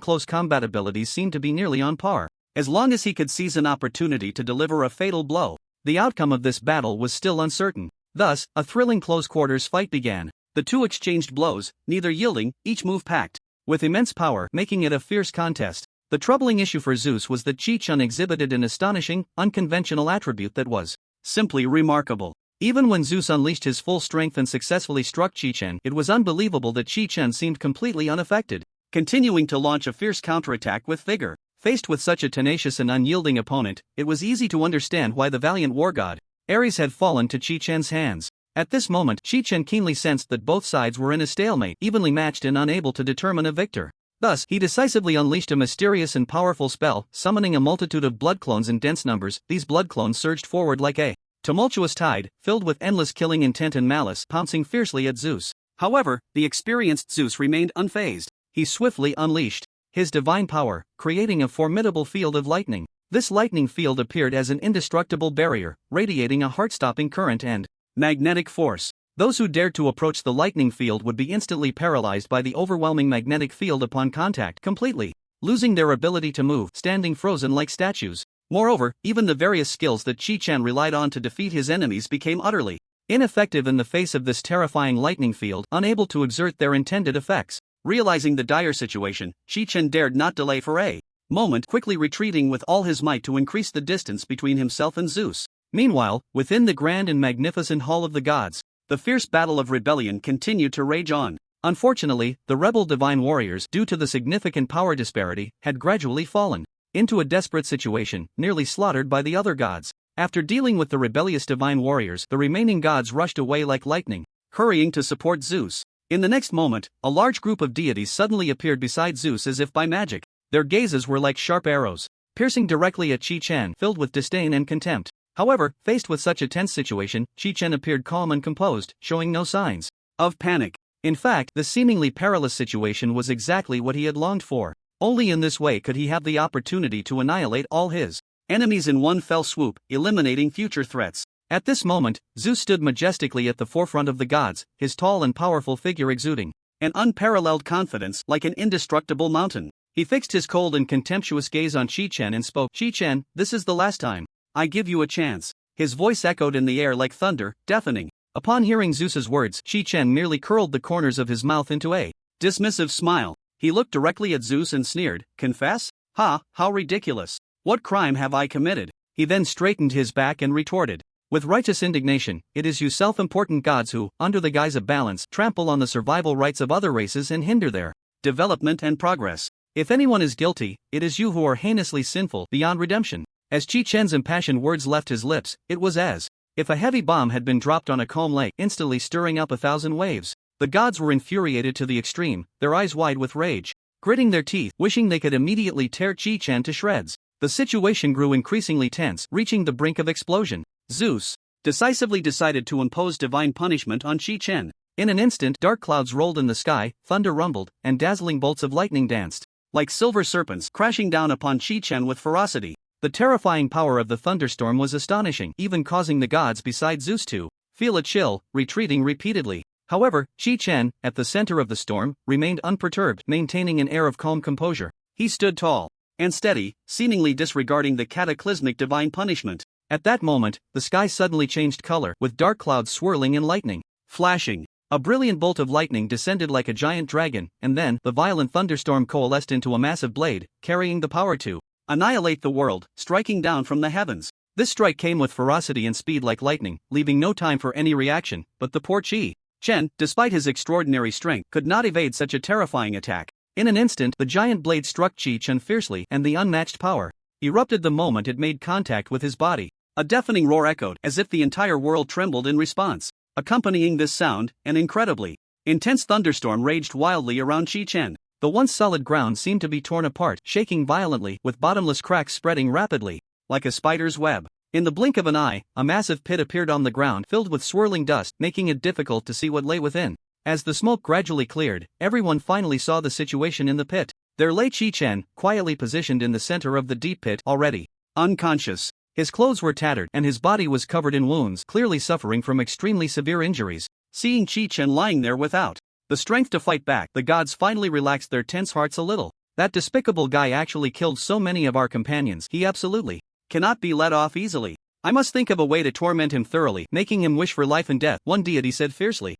close combat abilities seemed to be nearly on par. As long as he could seize an opportunity to deliver a fatal blow, the outcome of this battle was still uncertain. Thus, a thrilling close-quarters fight began. The two exchanged blows, neither yielding, each move packed with immense power, making it a fierce contest. The troubling issue for Zeus was that Chi-Chun exhibited an astonishing, unconventional attribute that was simply remarkable. Even when Zeus unleashed his full strength and successfully struck Chi-Chun, it was unbelievable that Chi-Chun seemed completely unaffected, continuing to launch a fierce counterattack with vigor. Faced with such a tenacious and unyielding opponent, it was easy to understand why the valiant war god, Ares, had fallen to Chi-Chun's hands. At this moment, Chi-Chun keenly sensed that both sides were in a stalemate, evenly matched and unable to determine a victor. Thus, he decisively unleashed a mysterious and powerful spell, summoning a multitude of blood clones in dense numbers. These blood clones surged forward like a tumultuous tide, filled with endless killing intent and malice, pouncing fiercely at Zeus. However, the experienced Zeus remained unfazed. He swiftly unleashed his divine power, creating a formidable field of lightning. This lightning field appeared as an indestructible barrier, radiating a heart-stopping current and magnetic force. Those who dared to approach the lightning field would be instantly paralyzed by the overwhelming magnetic field upon contact, completely losing their ability to move, standing frozen like statues. Moreover, even the various skills that Chi-Chan relied on to defeat his enemies became utterly ineffective in the face of this terrifying lightning field, unable to exert their intended effects. Realizing the dire situation, Chi-Chan dared not delay for a moment, quickly retreating with all his might to increase the distance between himself and Zeus. Meanwhile, within the grand and magnificent Hall of the Gods, the fierce battle of rebellion continued to rage on. Unfortunately, the rebel divine warriors, due to the significant power disparity, had gradually fallen into a desperate situation, nearly slaughtered by the other gods. After dealing with the rebellious divine warriors, the remaining gods rushed away like lightning, hurrying to support Zeus. In the next moment, a large group of deities suddenly appeared beside Zeus as if by magic. Their gazes were like sharp arrows, piercing directly at Chi-Chan, filled with disdain and contempt. However, faced with such a tense situation, Chi-Chan appeared calm and composed, showing no signs of panic. In fact, the seemingly perilous situation was exactly what he had longed for. Only in this way could he have the opportunity to annihilate all his enemies in one fell swoop, eliminating future threats. At this moment, Zeus stood majestically at the forefront of the gods, his tall and powerful figure exuding an unparalleled confidence like an indestructible mountain. He fixed his cold and contemptuous gaze on Chi-Chan and spoke, "Chi-Chan, this is the last time I give you a chance." His voice echoed in the air like thunder, deafening. Upon hearing Zeus's words, Chi-Chan merely curled the corners of his mouth into a dismissive smile. He looked directly at Zeus and sneered, "Confess? Ha, how ridiculous. What crime have I committed?" He then straightened his back and retorted, with righteous indignation, "It is you self-important gods who, under the guise of balance, trample on the survival rights of other races and hinder their development and progress. If anyone is guilty, it is you who are heinously sinful beyond redemption." As Chi-Chan's impassioned words left his lips, it was as if a heavy bomb had been dropped on a calm lake, instantly stirring up 1,000 waves. The gods were infuriated to the extreme, their eyes wide with rage, gritting their teeth, wishing they could immediately tear Chi-Chan to shreds. The situation grew increasingly tense, reaching the brink of explosion. Zeus decisively decided to impose divine punishment on Chi-Chan. In an instant, dark clouds rolled in the sky, thunder rumbled, and dazzling bolts of lightning danced like silver serpents, crashing down upon Chi-Chan with ferocity. The terrifying power of the thunderstorm was astonishing, even causing the gods beside Zeus to feel a chill, retreating repeatedly. However, Chi-Chan, at the center of the storm, remained unperturbed, maintaining an air of calm composure. He stood tall and steady, seemingly disregarding the cataclysmic divine punishment. At that moment, the sky suddenly changed color, with dark clouds swirling and lightning flashing. A brilliant bolt of lightning descended like a giant dragon, and then, the violent thunderstorm coalesced into a massive blade, carrying the power to annihilate the world, striking down from the heavens. This strike came with ferocity and speed like lightning, leaving no time for any reaction, but the poor Chi-Chan, despite his extraordinary strength, could not evade such a terrifying attack. In an instant, the giant blade struck Chi-Chan fiercely, and the unmatched power erupted the moment it made contact with his body. A deafening roar echoed, as if the entire world trembled in response. Accompanying this sound, an incredibly intense thunderstorm raged wildly around Chi-Chan. The once solid ground seemed to be torn apart, shaking violently, with bottomless cracks spreading rapidly, like a spider's web. In the blink of an eye, a massive pit appeared on the ground, filled with swirling dust, making it difficult to see what lay within. As the smoke gradually cleared, everyone finally saw the situation in the pit. There lay Chi-Chan, quietly positioned in the center of the deep pit, already unconscious. His clothes were tattered, and his body was covered in wounds, clearly suffering from extremely severe injuries. Seeing Chi-Chan lying there without the strength to fight back. The gods finally relaxed their tense hearts a little. That despicable guy actually killed so many of our companions. He absolutely cannot be let off easily. I must think of a way to torment him thoroughly, making him wish for life and death, one deity said fiercely.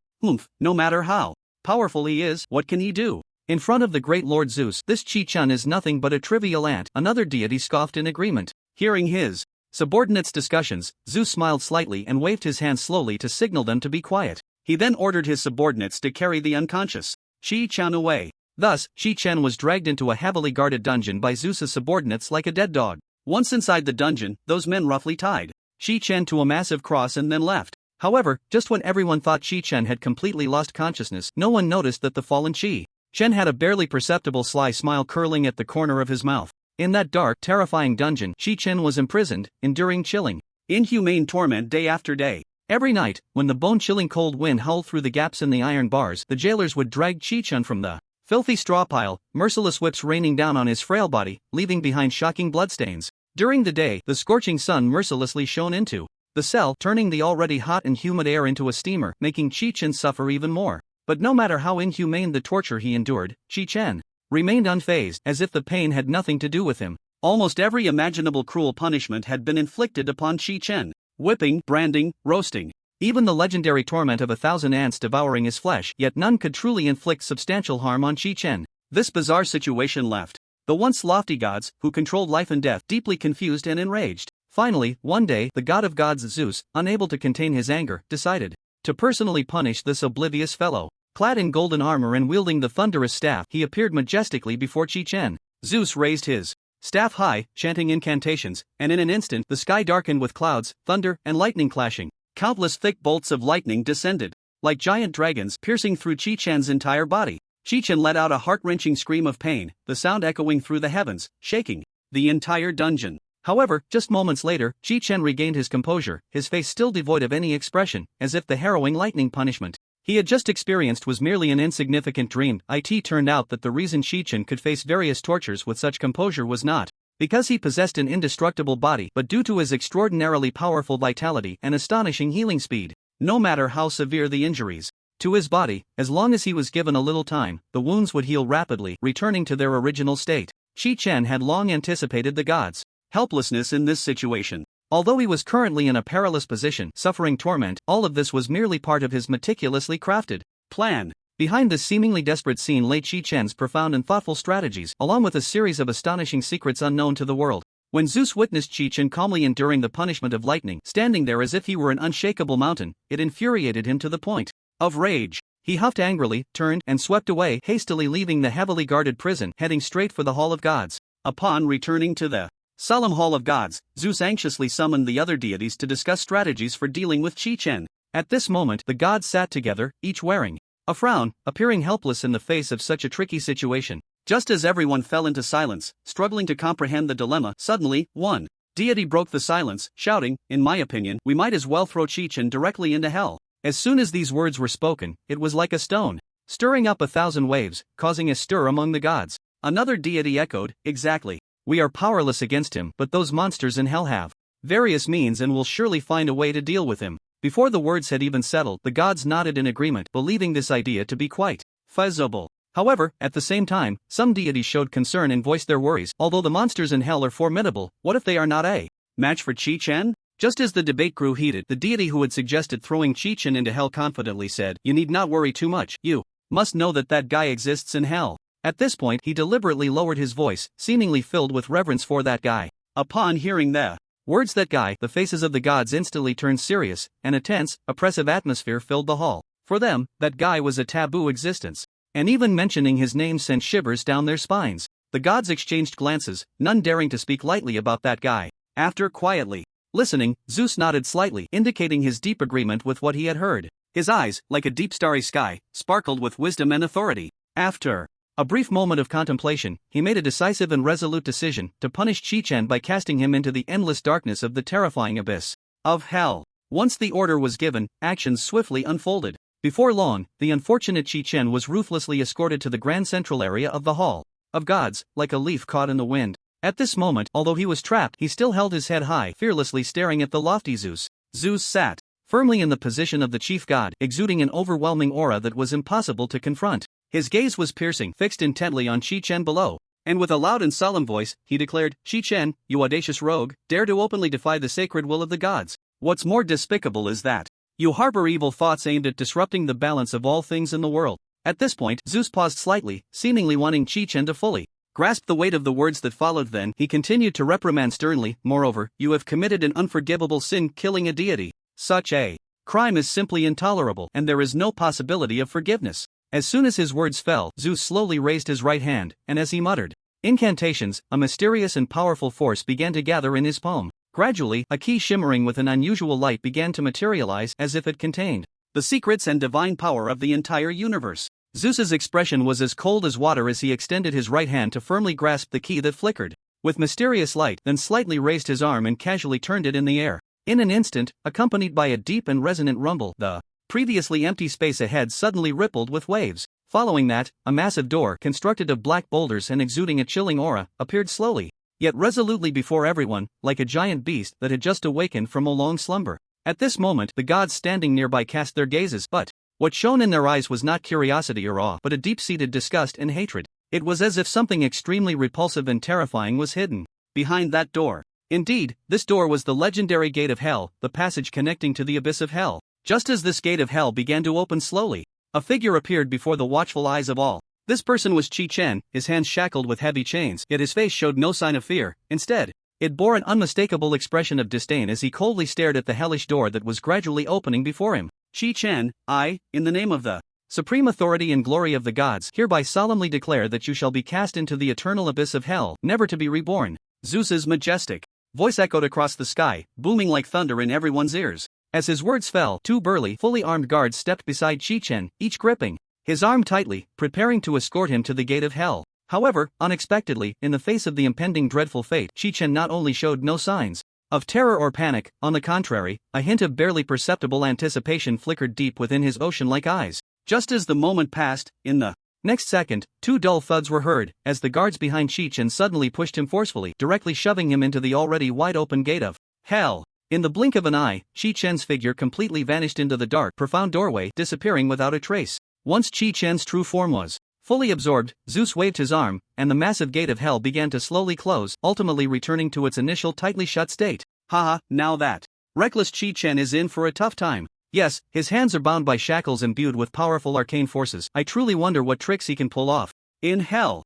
No matter how powerful he is, what can he do? In front of the great Lord Zeus, this Chi-chan is nothing but a trivial ant, another deity scoffed in agreement. Hearing his subordinates' discussions, Zeus smiled slightly and waved his hand slowly to signal them to be quiet. He then ordered his subordinates to carry the unconscious Chi-chan away. Thus, Chi-chan was dragged into a heavily guarded dungeon by Zeus's subordinates like a dead dog. Once inside the dungeon, those men roughly tied Chi-chan to a massive cross and then left. However, just when everyone thought Chi-chan had completely lost consciousness, no one noticed that the fallen Chi-chan had a barely perceptible sly smile curling at the corner of his mouth. In that dark, terrifying dungeon, Chi-chan was imprisoned, enduring chilling, inhumane torment day after day. Every night, when the bone-chilling cold wind howled through the gaps in the iron bars, the jailers would drag Chi-chan from the filthy straw pile, merciless whips raining down on his frail body, leaving behind shocking bloodstains. During the day, the scorching sun mercilessly shone into the cell, turning the already hot and humid air into a steamer, making Chi-chan suffer even more. But no matter how inhumane the torture he endured, Chi-chan remained unfazed, as if the pain had nothing to do with him. Almost every imaginable cruel punishment had been inflicted upon Chi-chan. Whipping, branding, roasting. Even the legendary torment of 1,000 ants devouring his flesh, yet none could truly inflict substantial harm on Chi-chan. This bizarre situation left the once lofty gods, who controlled life and death, deeply confused and enraged. Finally, one day, the god of gods Zeus, unable to contain his anger, decided to personally punish this oblivious fellow. Clad in golden armor and wielding the thunderous staff, he appeared majestically before Chi-chan. Zeus raised his staff high, chanting incantations, and in an instant the sky darkened with clouds, thunder, and lightning clashing. Countless thick bolts of lightning descended, like giant dragons, piercing through Chi-chan's entire body. Chi-chan let out a heart-wrenching scream of pain, the sound echoing through the heavens, shaking the entire dungeon. However, just moments later, Chi-chan regained his composure, his face still devoid of any expression, as if the harrowing lightning punishment he had just experienced was merely an insignificant dream. It turned out that the reason Chi-chan could face various tortures with such composure was not because he possessed an indestructible body, but due to his extraordinarily powerful vitality and astonishing healing speed. No matter how severe the injuries to his body, as long as he was given a little time, the wounds would heal rapidly, returning to their original state. Chi-chan had long anticipated the gods' helplessness in this situation. Although he was currently in a perilous position, suffering torment, all of this was merely part of his meticulously crafted plan. Behind this seemingly desperate scene lay Chi-chan's profound and thoughtful strategies, along with a series of astonishing secrets unknown to the world. When Zeus witnessed Chi-chan calmly enduring the punishment of lightning, standing there as if he were an unshakable mountain, it infuriated him to the point of rage. He huffed angrily, turned, and swept away, hastily leaving the heavily guarded prison, heading straight for the Hall of Gods. Upon returning to the solemn Hall of Gods, Zeus anxiously summoned the other deities to discuss strategies for dealing with Chi-chan. At this moment, the gods sat together, each wearing a frown, appearing helpless in the face of such a tricky situation. Just as everyone fell into silence, struggling to comprehend the dilemma, suddenly, one deity broke the silence, shouting, "In my opinion, we might as well throw Chi-chan directly into hell." As soon as these words were spoken, it was like a stone stirring up 1,000 waves, causing a stir among the gods. Another deity echoed, "Exactly. We are powerless against him, but those monsters in hell have various means and will surely find a way to deal with him." Before the words had even settled, the gods nodded in agreement, believing this idea to be quite feasible. However, at the same time, some deities showed concern and voiced their worries. Although the monsters in hell are formidable, what if they are not a match for Chi-chan? Just as the debate grew heated, the deity who had suggested throwing Chi-chan into hell confidently said, "You need not worry too much. You must know that that guy exists in hell." At this point, he deliberately lowered his voice, seemingly filled with reverence for that guy. Upon hearing the words "that guy," the faces of the gods instantly turned serious, and a tense, oppressive atmosphere filled the hall. For them, that guy was a taboo existence, and even mentioning his name sent shivers down their spines. The gods exchanged glances, none daring to speak lightly about that guy. After quietly listening, Zeus nodded slightly, indicating his deep agreement with what he had heard. His eyes, like a deep starry sky, sparkled with wisdom and authority. After a brief moment of contemplation, he made a decisive and resolute decision to punish Chi-chan by casting him into the endless darkness of the terrifying abyss of hell. Once the order was given, actions swiftly unfolded. Before long, the unfortunate Chi-chan was ruthlessly escorted to the grand central area of the Hall of Gods, like a leaf caught in the wind. At this moment, although he was trapped, he still held his head high, fearlessly staring at the lofty Zeus. Zeus sat firmly in the position of the chief god, exuding an overwhelming aura that was impossible to confront. His gaze was piercing, fixed intently on Chi-Chen below. And with a loud and solemn voice, he declared, "Chi-Chen, you audacious rogue, dare to openly defy the sacred will of the gods. What's more despicable is that you harbor evil thoughts aimed at disrupting the balance of all things in the world." At this point, Zeus paused slightly, seemingly wanting Chi-Chen to fully grasp the weight of the words that followed. Then he continued to reprimand sternly, "Moreover, you have committed an unforgivable sin, killing a deity. Such a crime is simply intolerable, and there is no possibility of forgiveness." As soon as his words fell, Zeus slowly raised his right hand, and as he muttered incantations, a mysterious and powerful force began to gather in his palm. Gradually, a key shimmering with an unusual light began to materialize, as if it contained the secrets and divine power of the entire universe. Zeus's expression was as cold as water as he extended his right hand to firmly grasp the key that flickered with mysterious light, then slightly raised his arm and casually turned it in the air. In an instant, accompanied by a deep and resonant rumble, the previously empty space ahead suddenly rippled with waves. Following that, a massive door, constructed of black boulders and exuding a chilling aura, appeared slowly, yet resolutely before everyone, like a giant beast that had just awakened from a long slumber. At this moment, the gods standing nearby cast their gazes, but what shone in their eyes was not curiosity or awe, but a deep-seated disgust and hatred. It was as if something extremely repulsive and terrifying was hidden behind that door. Indeed, this door was the legendary Gate of Hell, the passage connecting to the abyss of hell. Just as this gate of hell began to open slowly, a figure appeared before the watchful eyes of all. This person was Chi-Chen, his hands shackled with heavy chains, yet his face showed no sign of fear. Instead, it bore an unmistakable expression of disdain as he coldly stared at the hellish door that was gradually opening before him. "Chi-Chen, I, in the name of the supreme authority and glory of the gods, hereby solemnly declare that you shall be cast into the eternal abyss of hell, never to be reborn." Zeus's majestic voice echoed across the sky, booming like thunder in everyone's ears. As his words fell, two burly, fully armed guards stepped beside Chi-Chen, each gripping his arm tightly, preparing to escort him to the gate of hell. However, unexpectedly, in the face of the impending dreadful fate, Chi-Chen not only showed no signs of terror or panic, on the contrary, a hint of barely perceptible anticipation flickered deep within his ocean-like eyes. Just as the moment passed, in the next second, two dull thuds were heard, as the guards behind Chi-Chen suddenly pushed him forcefully, directly shoving him into the already wide-open gate of hell. In the blink of an eye, Chi-Chen's figure completely vanished into the dark, profound doorway, disappearing without a trace. Once Chi-Chen's true form was fully absorbed, Zeus waved his arm, and the massive gate of hell began to slowly close, ultimately returning to its initial tightly shut state. Haha, now that reckless Chi-Chen is in for a tough time. Yes, his hands are bound by shackles imbued with powerful arcane forces. I truly wonder what tricks he can pull off. In hell.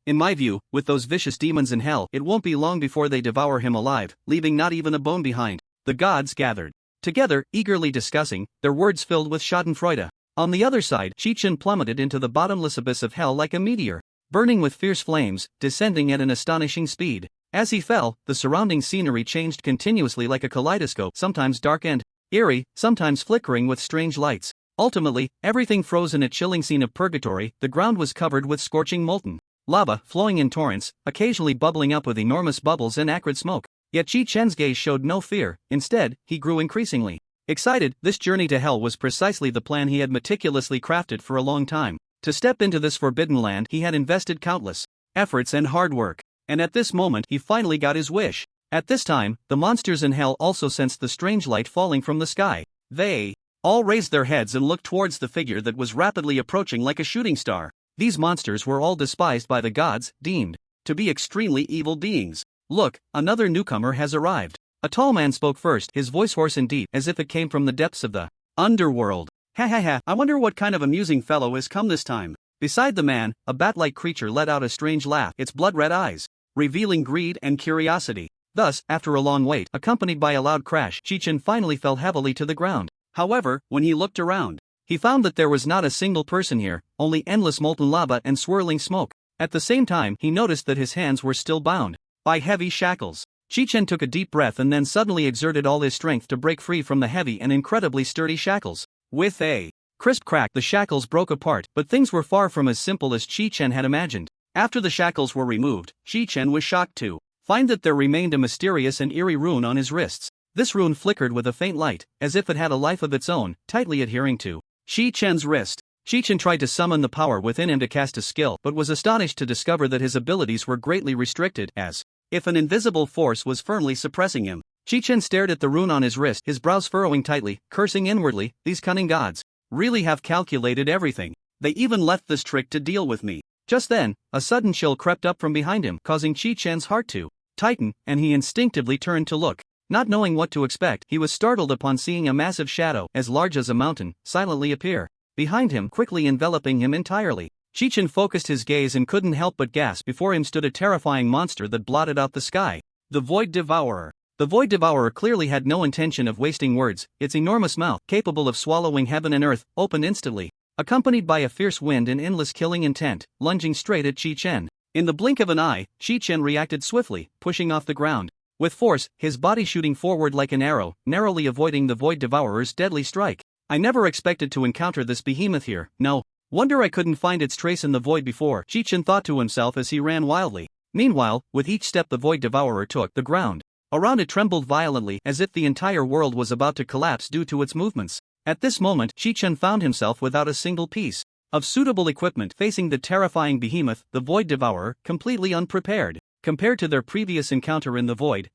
In my view, with those vicious demons in hell, it won't be long before they devour him alive, leaving not even a bone behind. The gods gathered together, eagerly discussing, their words filled with schadenfreude. On the other side, Chi-Chen plummeted into the bottomless abyss of hell like a meteor, burning with fierce flames, descending at an astonishing speed. As he fell, the surrounding scenery changed continuously like a kaleidoscope, sometimes dark and eerie, sometimes flickering with strange lights. Ultimately, everything froze in a chilling scene of purgatory. The ground was covered with scorching molten lava, flowing in torrents, occasionally bubbling up with enormous bubbles and acrid smoke. Yet Chi-Chen's gaze showed no fear. Instead, he grew increasingly excited. This journey to hell was precisely the plan he had meticulously crafted for a long time. To step into this forbidden land, he had invested countless efforts and hard work. And at this moment, he finally got his wish. At this time, the monsters in hell also sensed the strange light falling from the sky. They all raised their heads and looked towards the figure that was rapidly approaching like a shooting star. These monsters were all despised by the gods, deemed to be extremely evil beings. "Look, another newcomer has arrived." A tall man spoke first, his voice hoarse and deep, as if it came from the depths of the underworld. "Ha ha ha, I wonder what kind of amusing fellow has come this time." Beside the man, a bat-like creature let out a strange laugh, its blood-red eyes revealing greed and curiosity. Thus, after a long wait, accompanied by a loud crash, Chi-Chen finally fell heavily to the ground. However, when he looked around, he found that there was not a single person here, only endless molten lava and swirling smoke. At the same time, he noticed that his hands were still bound by heavy shackles. Chi-Chen took a deep breath and then suddenly exerted all his strength to break free from the heavy and incredibly sturdy shackles. With a crisp crack, the shackles broke apart, but things were far from as simple as Chi-Chen had imagined. After the shackles were removed, Chi-Chen was shocked to find that there remained a mysterious and eerie rune on his wrists. This rune flickered with a faint light, as if it had a life of its own, tightly adhering to Chi-Chen's wrist. Chi-Chen tried to summon the power within him to cast a skill, but was astonished to discover that his abilities were greatly restricted, as if an invisible force was firmly suppressing him. Chi-Chen stared at the rune on his wrist, his brows furrowing tightly, cursing inwardly, these cunning gods really have calculated everything. They even left this trick to deal with me. Just then, a sudden chill crept up from behind him, causing Chi-Chen's heart to tighten, and he instinctively turned to look. Not knowing what to expect, he was startled upon seeing a massive shadow, as large as a mountain, silently appear behind him, quickly enveloping him entirely. Chi-Chen focused his gaze and couldn't help but gasp. Before him stood a terrifying monster that blotted out the sky. The Void Devourer. The Void Devourer clearly had no intention of wasting words. Its enormous mouth, capable of swallowing heaven and earth, opened instantly, accompanied by a fierce wind and endless killing intent, lunging straight at Chi-Chen. In the blink of an eye, Chi-Chen reacted swiftly, pushing off the ground with force, his body shooting forward like an arrow, narrowly avoiding the Void Devourer's deadly strike. I never expected to encounter this behemoth here. No wonder I couldn't find its trace in the void before, Chi-Chen thought to himself as he ran wildly. Meanwhile, with each step the Void Devourer took, the ground around it trembled violently, as if the entire world was about to collapse due to its movements. At this moment, Chi-Chen found himself without a single piece of suitable equipment, facing the terrifying behemoth, the Void Devourer, completely unprepared. Compared to their previous encounter in the Void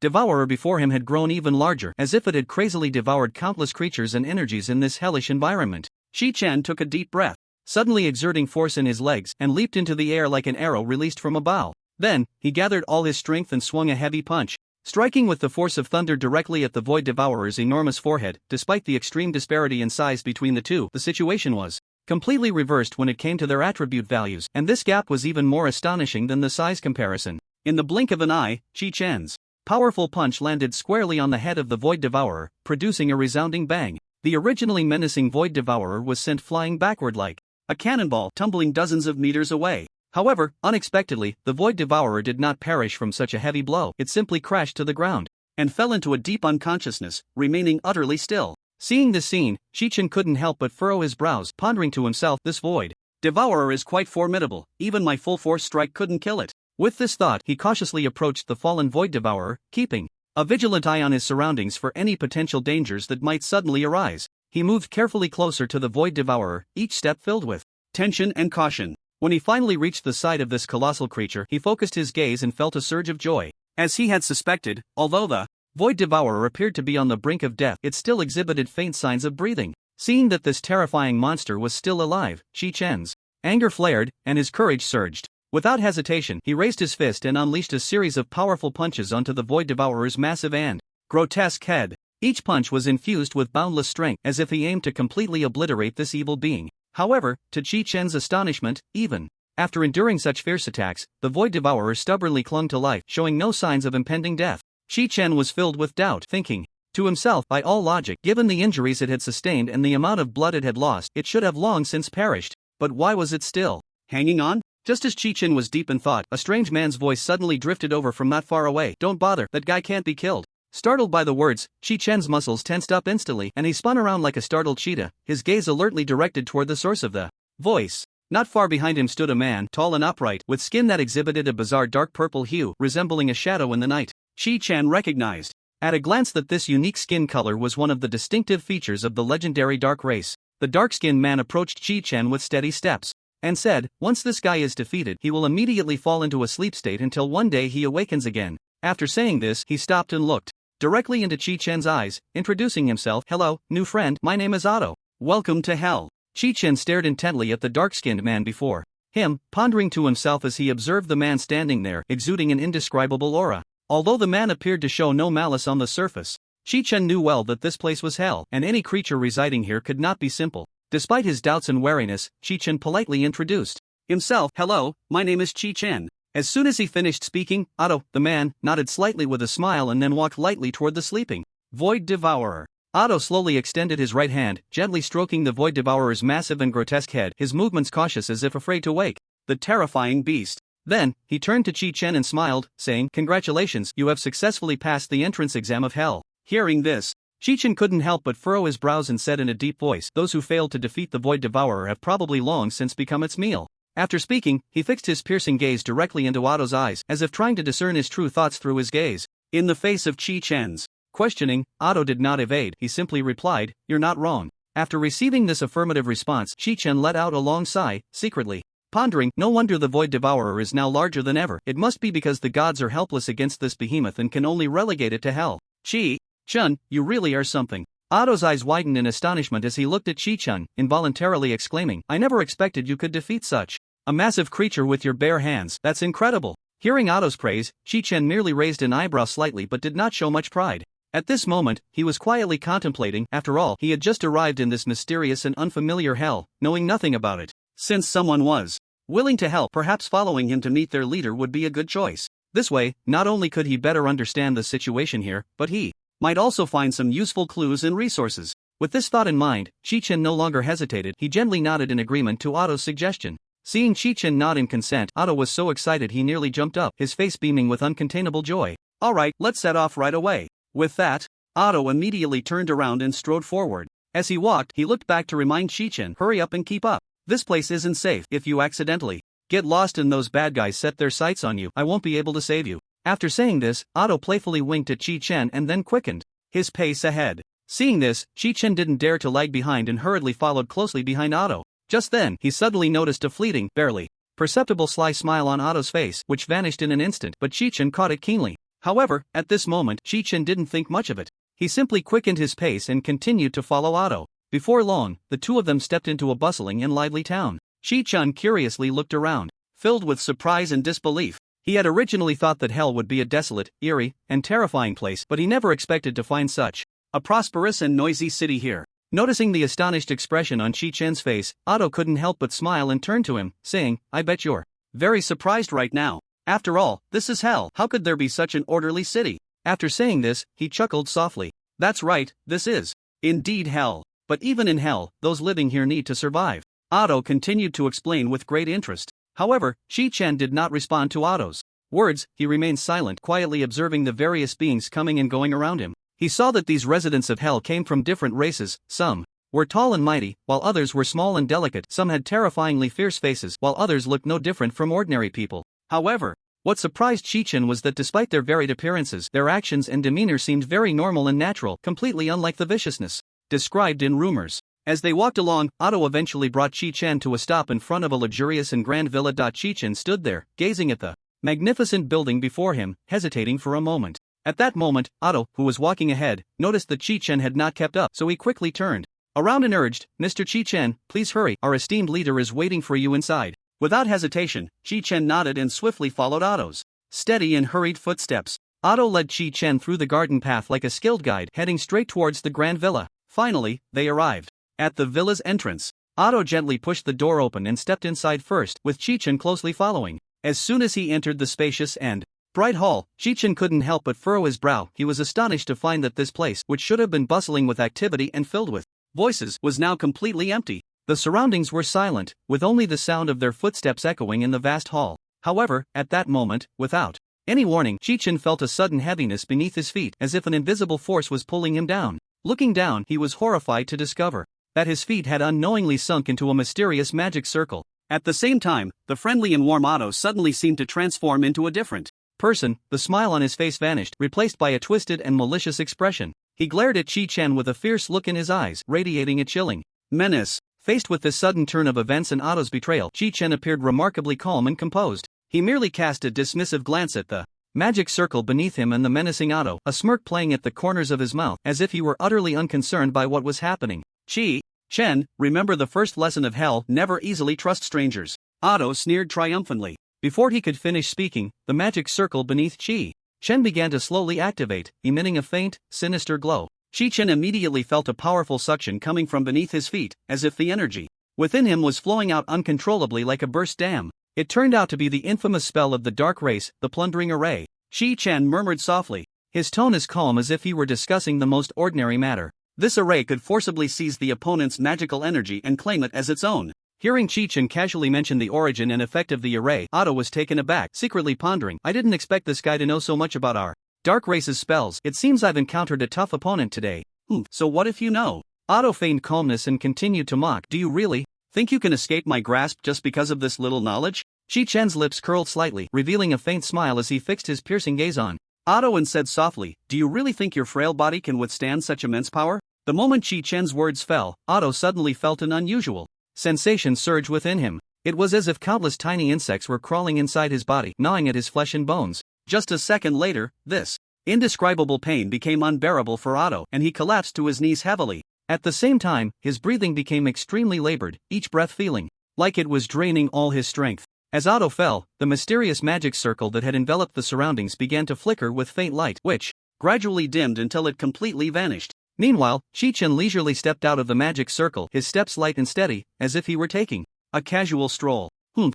Devourer before him had grown even larger, as if it had crazily devoured countless creatures and energies in this hellish environment. Chi-Chen took a deep breath, suddenly exerting force in his legs, and leaped into the air like an arrow released from a bow. Then, he gathered all his strength and swung a heavy punch, striking with the force of thunder directly at the Void Devourer's enormous forehead. Despite the extreme disparity in size between the two, the situation was completely reversed when it came to their attribute values, and this gap was even more astonishing than the size comparison. In the blink of an eye, Chi-Chen's powerful punch landed squarely on the head of the Void Devourer, producing a resounding bang. The originally menacing Void Devourer was sent flying backward like a cannonball, tumbling dozens of meters away. However, unexpectedly, the Void Devourer did not perish from such a heavy blow. It simply crashed to the ground and fell into a deep unconsciousness, remaining utterly still. Seeing this scene, Chi-Chen couldn't help but furrow his brows, pondering to himself, this Void Devourer is quite formidable, even my full force strike couldn't kill it. With this thought, he cautiously approached the fallen Void Devourer, keeping a vigilant eye on his surroundings for any potential dangers that might suddenly arise. He moved carefully closer to the Void Devourer, each step filled with tension and caution. When he finally reached the side of this colossal creature, he focused his gaze and felt a surge of joy. As he had suspected, although the Void Devourer appeared to be on the brink of death, it still exhibited faint signs of breathing. Seeing that this terrifying monster was still alive, Chi-Chen's anger flared, and his courage surged. Without hesitation, he raised his fist and unleashed a series of powerful punches onto the Void Devourer's massive and grotesque head. Each punch was infused with boundless strength, as if he aimed to completely obliterate this evil being. However, to Chi-Chen's astonishment, even after enduring such fierce attacks, the Void Devourer stubbornly clung to life, showing no signs of impending death. Chi-Chen was filled with doubt, thinking to himself, by all logic, given the injuries it had sustained and the amount of blood it had lost, it should have long since perished. But why was it still hanging on? Just as Chi-Chen was deep in thought, a strange man's voice suddenly drifted over from not far away. Don't bother, that guy can't be killed. Startled by the words, Chi-Chen's muscles tensed up instantly, and he spun around like a startled cheetah, his gaze alertly directed toward the source of the voice. Not far behind him stood a man, tall and upright, with skin that exhibited a bizarre dark purple hue, resembling a shadow in the night. Chi-Chen recognized at a glance that this unique skin color was one of the distinctive features of the legendary dark race. The dark-skinned man approached Chi-Chen with steady steps and said, once this guy is defeated, he will immediately fall into a sleep state until one day he awakens again. After saying this, he stopped and looked directly into Chi-Chen's eyes, introducing himself. Hello, new friend, my name is Otto. Welcome to hell. Chi-Chen stared intently at the dark-skinned man before him, pondering to himself as he observed the man standing there, exuding an indescribable aura. Although the man appeared to show no malice on the surface, Chi-Chen knew well that this place was hell, and any creature residing here could not be simple. Despite his doubts and wariness, Chi-Chen politely introduced himself. Hello, my name is Chi-Chen. As soon as he finished speaking, Otto, the man, nodded slightly with a smile and then walked lightly toward the sleeping Void Devourer. Otto slowly extended his right hand, gently stroking the Void Devourer's massive and grotesque head, his movements cautious as if afraid to wake the terrifying beast. Then, he turned to Chi-Chen and smiled, saying, congratulations, you have successfully passed the entrance exam of hell. Hearing this, Chi-Chen couldn't help but furrow his brows and said in a deep voice, those who failed to defeat the Void Devourer have probably long since become its meal. After speaking, he fixed his piercing gaze directly into Otto's eyes, as if trying to discern his true thoughts through his gaze. In the face of Chi-Chen's questioning, Otto did not evade, he simply replied, you're not wrong. After receiving this affirmative response, Chi-Chen let out a long sigh, secretly Pondering, no wonder the Void Devourer is now larger than ever. It must be because the gods are helpless against this behemoth and can only relegate it to hell. Chi-chun, you really are something. Otto's eyes widened in astonishment as he looked at Chi-chun, involuntarily exclaiming, I never expected you could defeat such a massive creature with your bare hands. That's incredible. Hearing Otto's praise, Chi-chun merely raised an eyebrow slightly but did not show much pride. At this moment, he was quietly contemplating, after all, he had just arrived in this mysterious and unfamiliar hell, knowing nothing about it. Since someone was willing to help, perhaps following him to meet their leader would be a good choice. This way, not only could he better understand the situation here, but he might also find some useful clues and resources. With this thought in mind, Chi-chun no longer hesitated. He gently nodded in agreement to Otto's suggestion. Seeing Chi-chun nod in consent, Otto was so excited he nearly jumped up, his face beaming with uncontainable joy. Alright, let's set off right away. With that, Otto immediately turned around and strode forward. As he walked, he looked back to remind Chi-chun, hurry up and keep up. This place isn't safe. If you accidentally get lost and those bad guys set their sights on you, I won't be able to save you. After saying this, Otto playfully winked at Chi-chun and then quickened his pace ahead. Seeing this, Chi-chun didn't dare to lag behind and hurriedly followed closely behind Otto. Just then, he suddenly noticed a fleeting, barely perceptible sly smile on Otto's face, which vanished in an instant, but Chi-chun caught it keenly. However, at this moment, Chi-chun didn't think much of it. He simply quickened his pace and continued to follow Otto. Before long, the two of them stepped into a bustling and lively town. Chi-chun curiously looked around, filled with surprise and disbelief. He had originally thought that hell would be a desolate, eerie, and terrifying place, but he never expected to find such a prosperous and noisy city here. Noticing the astonished expression on Chi-chun's face, Otto couldn't help but smile and turn to him, saying, I bet you're very surprised right now. After all, this is hell. How could there be such an orderly city? After saying this, he chuckled softly. That's right, this is indeed hell. But even in hell, those living here need to survive. Otto continued to explain with great interest. However, Chi-chun did not respond to Otto's words. He remained silent, quietly observing the various beings coming and going around him. He saw that these residents of hell came from different races. Some were tall and mighty, while others were small and delicate. Some had terrifyingly fierce faces, while others looked no different from ordinary people. However, what surprised Chi-chun was that despite their varied appearances, their actions and demeanor seemed very normal and natural, completely unlike the viciousness described in rumors. As they walked along, Otto eventually brought Chi-chun to a stop in front of a luxurious and grand villa. Chi-chun stood there, gazing at the magnificent building before him, hesitating for a moment. At that moment, Otto, who was walking ahead, noticed that Chi-chun had not kept up, so he quickly turned around and urged, Mr. Chi-chun, please hurry, our esteemed leader is waiting for you inside. Without hesitation, Chi-chun nodded and swiftly followed Otto's steady and hurried footsteps. Otto led Chi-chun through the garden path like a skilled guide, heading straight towards the grand villa. Finally, they arrived at the villa's entrance. Otto gently pushed the door open and stepped inside first, with Chi-chun closely following. As soon as he entered the spacious and bright hall, Chi-chun couldn't help but furrow his brow. He was astonished to find that this place, which should have been bustling with activity and filled with voices, was now completely empty. The surroundings were silent, with only the sound of their footsteps echoing in the vast hall. However, at that moment, without any warning, Chi-chun felt a sudden heaviness beneath his feet, as if an invisible force was pulling him down. Looking down, he was horrified to discover that his feet had unknowingly sunk into a mysterious magic circle. At the same time, the friendly and warm Otto suddenly seemed to transform into a different person. The smile on his face vanished, replaced by a twisted and malicious expression. He glared at Chi-chun with a fierce look in his eyes, radiating a chilling menace. Faced with this sudden turn of events and Otto's betrayal, Chi-chun appeared remarkably calm and composed. He merely cast a dismissive glance at the magic circle beneath him and the menacing Otto, a smirk playing at the corners of his mouth, as if he were utterly unconcerned by what was happening. Chi-chun, remember the first lesson of hell, never easily trust strangers. Otto sneered triumphantly. Before he could finish speaking, the magic circle beneath Chi-chun began to slowly activate, emitting a faint, sinister glow. Chi-chun immediately felt a powerful suction coming from beneath his feet, as if the energy within him was flowing out uncontrollably like a burst dam. It turned out to be the infamous spell of the dark race, the plundering array. Chi-chun murmured softly, his tone as calm as if he were discussing the most ordinary matter. This array could forcibly seize the opponent's magical energy and claim it as its own. Hearing Chi-chun casually mention the origin and effect of the array, Otto was taken aback, secretly pondering, I didn't expect this guy to know so much about our dark race's spells. It seems I've encountered a tough opponent today. So what if you know? Otto feigned calmness and continued to mock. Do you really think you can escape my grasp just because of this little knowledge? Chi-chun's lips curled slightly, revealing a faint smile as he fixed his piercing gaze on Otto and said softly, do you really think your frail body can withstand such immense power? The moment Chi-chun's words fell, Otto suddenly felt an unusual sensation surge within him. It was as if countless tiny insects were crawling inside his body, gnawing at his flesh and bones. Just a second later, this indescribable pain became unbearable for Otto, and he collapsed to his knees heavily. At the same time, his breathing became extremely labored, each breath feeling like it was draining all his strength. As Otto fell, the mysterious magic circle that had enveloped the surroundings began to flicker with faint light, which gradually dimmed until it completely vanished. Meanwhile, Chi-Chen leisurely stepped out of the magic circle, his steps light and steady, as if he were taking a casual stroll.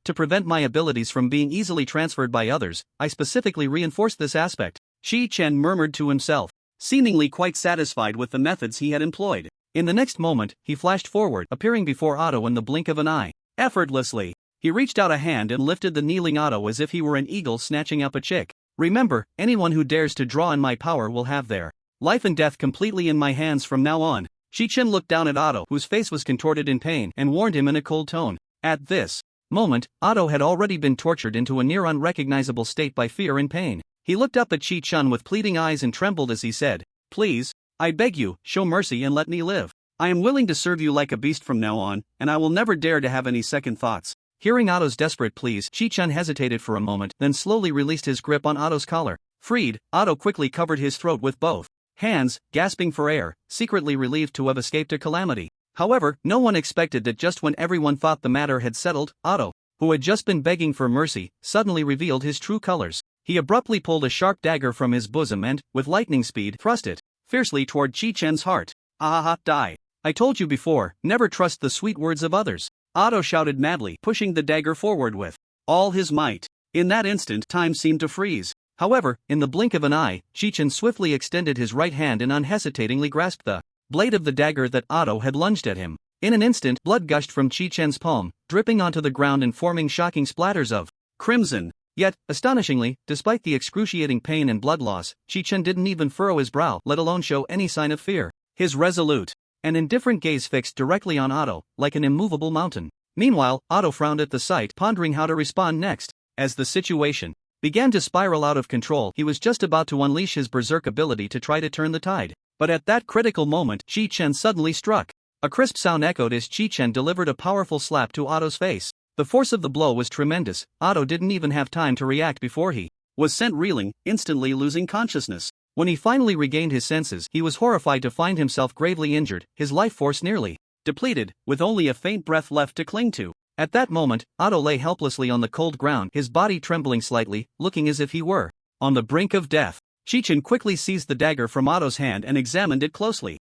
To prevent my abilities from being easily transferred by others, I specifically reinforced this aspect, Chi-Chen murmured to himself, seemingly quite satisfied with the methods he had employed. In the next moment, he flashed forward, appearing before Otto in the blink of an eye. Effortlessly, he reached out a hand and lifted the kneeling Otto as if he were an eagle snatching up a chick. Remember, anyone who dares to draw on my power will have their life and death completely in my hands from now on. Chi-Chen looked down at Otto, whose face was contorted in pain, and warned him in a cold tone. At this moment, Otto had already been tortured into a near unrecognizable state by fear and pain. He looked up at Chi-Chen with pleading eyes and trembled as he said, "Please, I beg you, show mercy and let me live. I am willing to serve you like a beast from now on, and I will never dare to have any second thoughts." Hearing Otto's desperate pleas, Chi-Chen hesitated for a moment, then slowly released his grip on Otto's collar. Freed, Otto quickly covered his throat with both hands, gasping for air, secretly relieved to have escaped a calamity. However, no one expected that just when everyone thought the matter had settled, Otto, who had just been begging for mercy, suddenly revealed his true colors. He abruptly pulled a sharp dagger from his bosom and, with lightning speed, thrust it fiercely toward Chi-Chen's heart. "Ah, die. I told you before, never trust the sweet words of others," Otto shouted madly, pushing the dagger forward with all his might. In that instant, time seemed to freeze. However, in the blink of an eye, Chi-Chen swiftly extended his right hand and unhesitatingly grasped the blade of the dagger that Otto had lunged at him. In an instant, blood gushed from Chi-Chen's palm, dripping onto the ground and forming shocking splatters of crimson. Yet, astonishingly, despite the excruciating pain and blood loss, Chi-Chen didn't even furrow his brow, let alone show any sign of fear. His resolute and indifferent gaze fixed directly on Otto, like an immovable mountain. Meanwhile, Otto frowned at the sight, pondering how to respond next. As the situation began to spiral out of control, he was just about to unleash his berserk ability to try to turn the tide. But at that critical moment, Chi-Chen suddenly struck. A crisp sound echoed as Chi-Chen delivered a powerful slap to Otto's face. The force of the blow was tremendous. Otto didn't even have time to react before he was sent reeling, instantly losing consciousness. When he finally regained his senses, he was horrified to find himself gravely injured, his life force nearly depleted, with only a faint breath left to cling to. At that moment, Otto lay helplessly on the cold ground, his body trembling slightly, looking as if he were on the brink of death. Chi-Chen quickly seized the dagger from Otto's hand and examined it closely.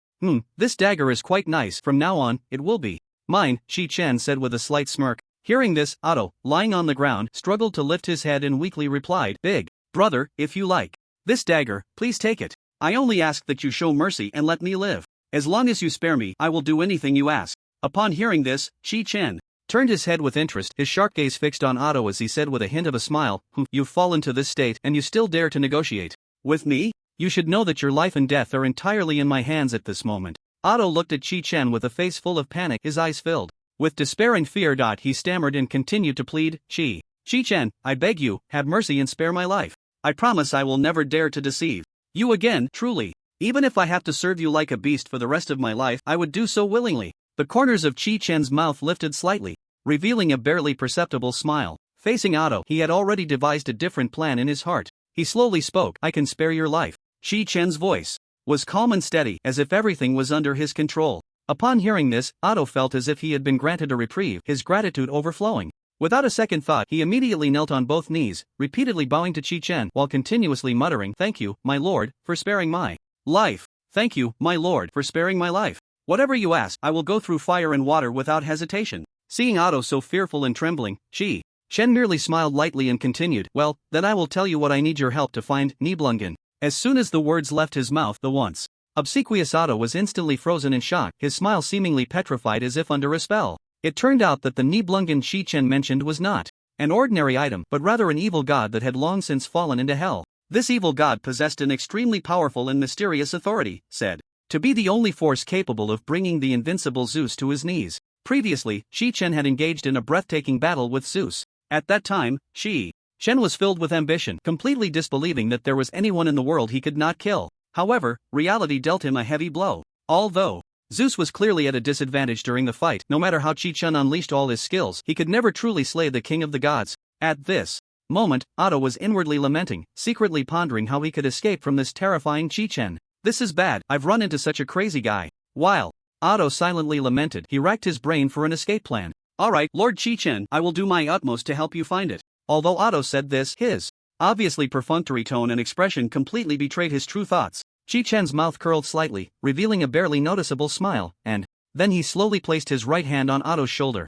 This dagger is quite nice. From now on, it will be mine," Chi-Chen said with a slight smirk. Hearing this, Otto, lying on the ground, struggled to lift his head and weakly replied, "Big brother, if you like this dagger, please take it. I only ask that you show mercy and let me live. As long as you spare me, I will do anything you ask." Upon hearing this, Chi-Chen turned his head with interest, his sharp gaze fixed on Otto as he said with a hint of a smile, "You've fallen to this state, and you still dare to negotiate with me? You should know that your life and death are entirely in my hands at this moment." Otto looked at Chi-Chen with a face full of panic, his eyes filled with despair and fear. He stammered and continued to plead, Chi-Chen, I beg you, have mercy and spare my life. I promise I will never dare to deceive you again, truly. Even if I have to serve you like a beast for the rest of my life, I would do so willingly." The corners of Chi-Chen's mouth lifted slightly, revealing a barely perceptible smile. Facing Otto, he had already devised a different plan in his heart. He slowly spoke, "I can spare your life." Chi-Chen's voice was calm and steady, as if everything was under his control. Upon hearing this, Otto felt as if he had been granted a reprieve, his gratitude overflowing. Without a second thought, he immediately knelt on both knees, repeatedly bowing to Chi-Chen while continuously muttering, "Thank you, my lord, for sparing my life. Thank you, my lord, for sparing my life. Whatever you ask, I will go through fire and water without hesitation." Seeing Otto so fearful and trembling, Chi-Chen merely smiled lightly and continued, "Well, then I will tell you what I need your help to find, Nibelungen." As soon as the words left his mouth, the once obsequious Otto was instantly frozen in shock, his smile seemingly petrified as if under a spell. It turned out that the Nibelungen Chi-Chen mentioned was not an ordinary item, but rather an evil god that had long since fallen into hell. This evil god possessed an extremely powerful and mysterious authority, said to be the only force capable of bringing the invincible Zeus to his knees. Previously, Chi-Chen had engaged in a breathtaking battle with Zeus. At that time, Chi-Chen was filled with ambition, completely disbelieving that there was anyone in the world he could not kill. However, reality dealt him a heavy blow. Although Zeus was clearly at a disadvantage during the fight. No matter how Chi-Chun unleashed all his skills, he could never truly slay the king of the gods. At this moment, Otto was inwardly lamenting, secretly pondering how he could escape from this terrifying Chi-Chun. This is bad, I've run into such a crazy guy. While Otto silently lamented, he racked his brain for an escape plan. Alright, Lord Chi-Chun, I will do my utmost to help you find it. Although Otto said this, his obviously perfunctory tone and expression completely betrayed his true thoughts. Chi-Chun's mouth curled slightly, revealing a barely noticeable smile, and then he slowly placed his right hand on Otto's shoulder.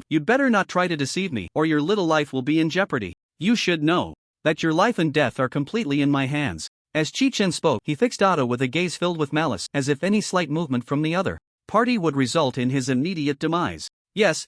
You'd better not try to deceive me, or your little life will be in jeopardy. You should know that your life and death are completely in my hands. As Chi-Chun spoke, he fixed Otto with a gaze filled with malice, as if any slight movement from the other party would result in his immediate demise. Yes,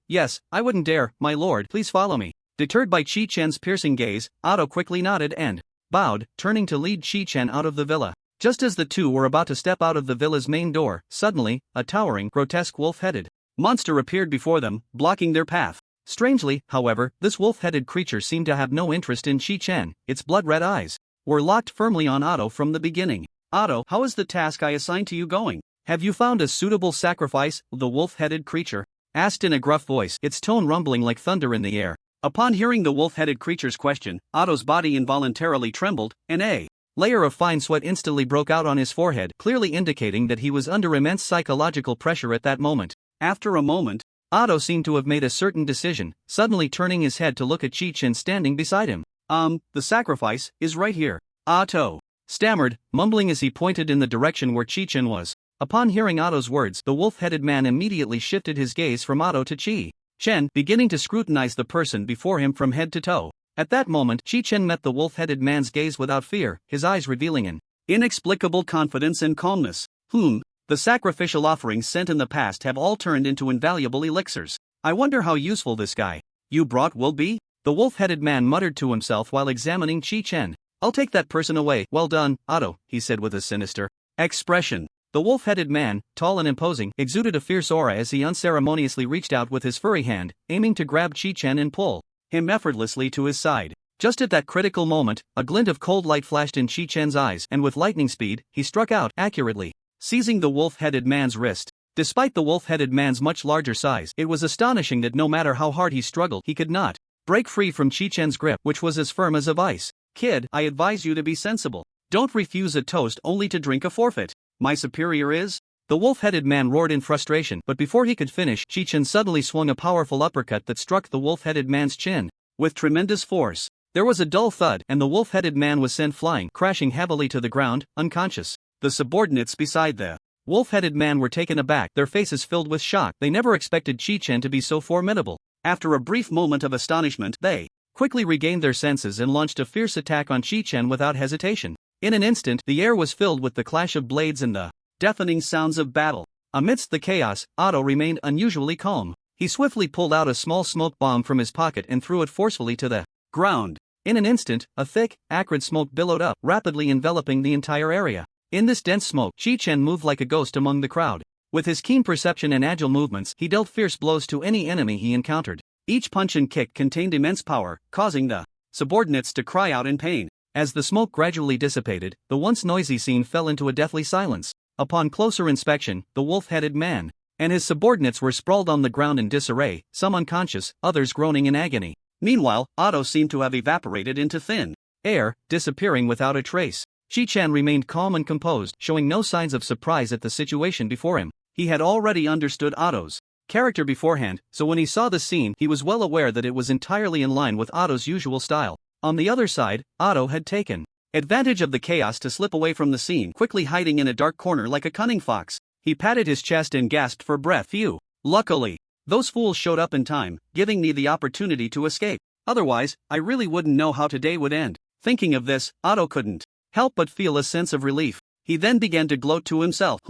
I wouldn't dare, my lord, please follow me. Deterred by Chi-Chun's piercing gaze, Otto quickly nodded and bowed, turning to lead Chi-Chun out of the villa. Just as the two were about to step out of the villa's main door, suddenly, a towering, grotesque wolf-headed monster appeared before them, blocking their path. Strangely, however, this wolf-headed creature seemed to have no interest in Chi-Chun. Its blood-red eyes were locked firmly on Otto from the beginning. Otto, how is the task I assigned to you going? Have you found a suitable sacrifice? The wolf-headed creature asked in a gruff voice, its tone rumbling like thunder in the air. Upon hearing the wolf-headed creature's question, Otto's body involuntarily trembled, and a layer of fine sweat instantly broke out on his forehead, clearly indicating that he was under immense psychological pressure at that moment. After a moment, Otto seemed to have made a certain decision, suddenly turning his head to look at Chi-Chun standing beside him. The sacrifice is right here. Otto stammered, mumbling as he pointed in the direction where Chi-Chun was. Upon hearing Otto's words, the wolf-headed man immediately shifted his gaze from Otto to Chi-Chun, beginning to scrutinize the person before him from head to toe. At that moment, Chi-Chun met the wolf-headed man's gaze without fear, his eyes revealing an inexplicable confidence and calmness. The sacrificial offerings sent in the past have all turned into invaluable elixirs. I wonder how useful this guy you brought will be? The wolf-headed man muttered to himself while examining Chi-Chun. I'll take that person away. Well done, Otto, he said with a sinister expression. The wolf-headed man, tall and imposing, exuded a fierce aura as he unceremoniously reached out with his furry hand, aiming to grab Chi-Chun and pull him effortlessly to his side. Just at that critical moment, a glint of cold light flashed in Chi-Chun's eyes, and with lightning speed, he struck out, accurately seizing the wolf-headed man's wrist. Despite the wolf-headed man's much larger size, it was astonishing that no matter how hard he struggled, he could not break free from Chi-Chun's grip, which was as firm as a vice. Kid, I advise you to be sensible. Don't refuse a toast only to drink a forfeit. My superior is? The wolf-headed man roared in frustration, but before he could finish, Chi-Chun suddenly swung a powerful uppercut that struck the wolf-headed man's chin with tremendous force. There was a dull thud, and the wolf-headed man was sent flying, crashing heavily to the ground, unconscious. The subordinates beside the wolf-headed man were taken aback, their faces filled with shock. They never expected Chi-Chun to be so formidable. After a brief moment of astonishment, they quickly regained their senses and launched a fierce attack on Chi-Chun without hesitation. In an instant, the air was filled with the clash of blades and the deafening sounds of battle. Amidst the chaos, Otto remained unusually calm. He swiftly pulled out a small smoke bomb from his pocket and threw it forcefully to the ground. In an instant, a thick, acrid smoke billowed up, rapidly enveloping the entire area. In this dense smoke, Chi-Chun moved like a ghost among the crowd. With his keen perception and agile movements, he dealt fierce blows to any enemy he encountered. Each punch and kick contained immense power, causing the subordinates to cry out in pain. As the smoke gradually dissipated, the once noisy scene fell into a deathly silence. Upon closer inspection, the wolf-headed man and his subordinates were sprawled on the ground in disarray, some unconscious, others groaning in agony. Meanwhile, Otto seemed to have evaporated into thin air, disappearing without a trace. Chi-Chun remained calm and composed, showing no signs of surprise at the situation before him. He had already understood Otto's character beforehand, so when he saw the scene, he was well aware that it was entirely in line with Otto's usual style. On the other side, Otto had taken advantage of the chaos to slip away from the scene, quickly hiding in a dark corner like a cunning fox. He patted his chest and gasped for breath. Phew. Luckily, those fools showed up in time, giving me the opportunity to escape. Otherwise, I really wouldn't know how today would end. Thinking of this, Otto couldn't help but feel a sense of relief. He then began to gloat to himself.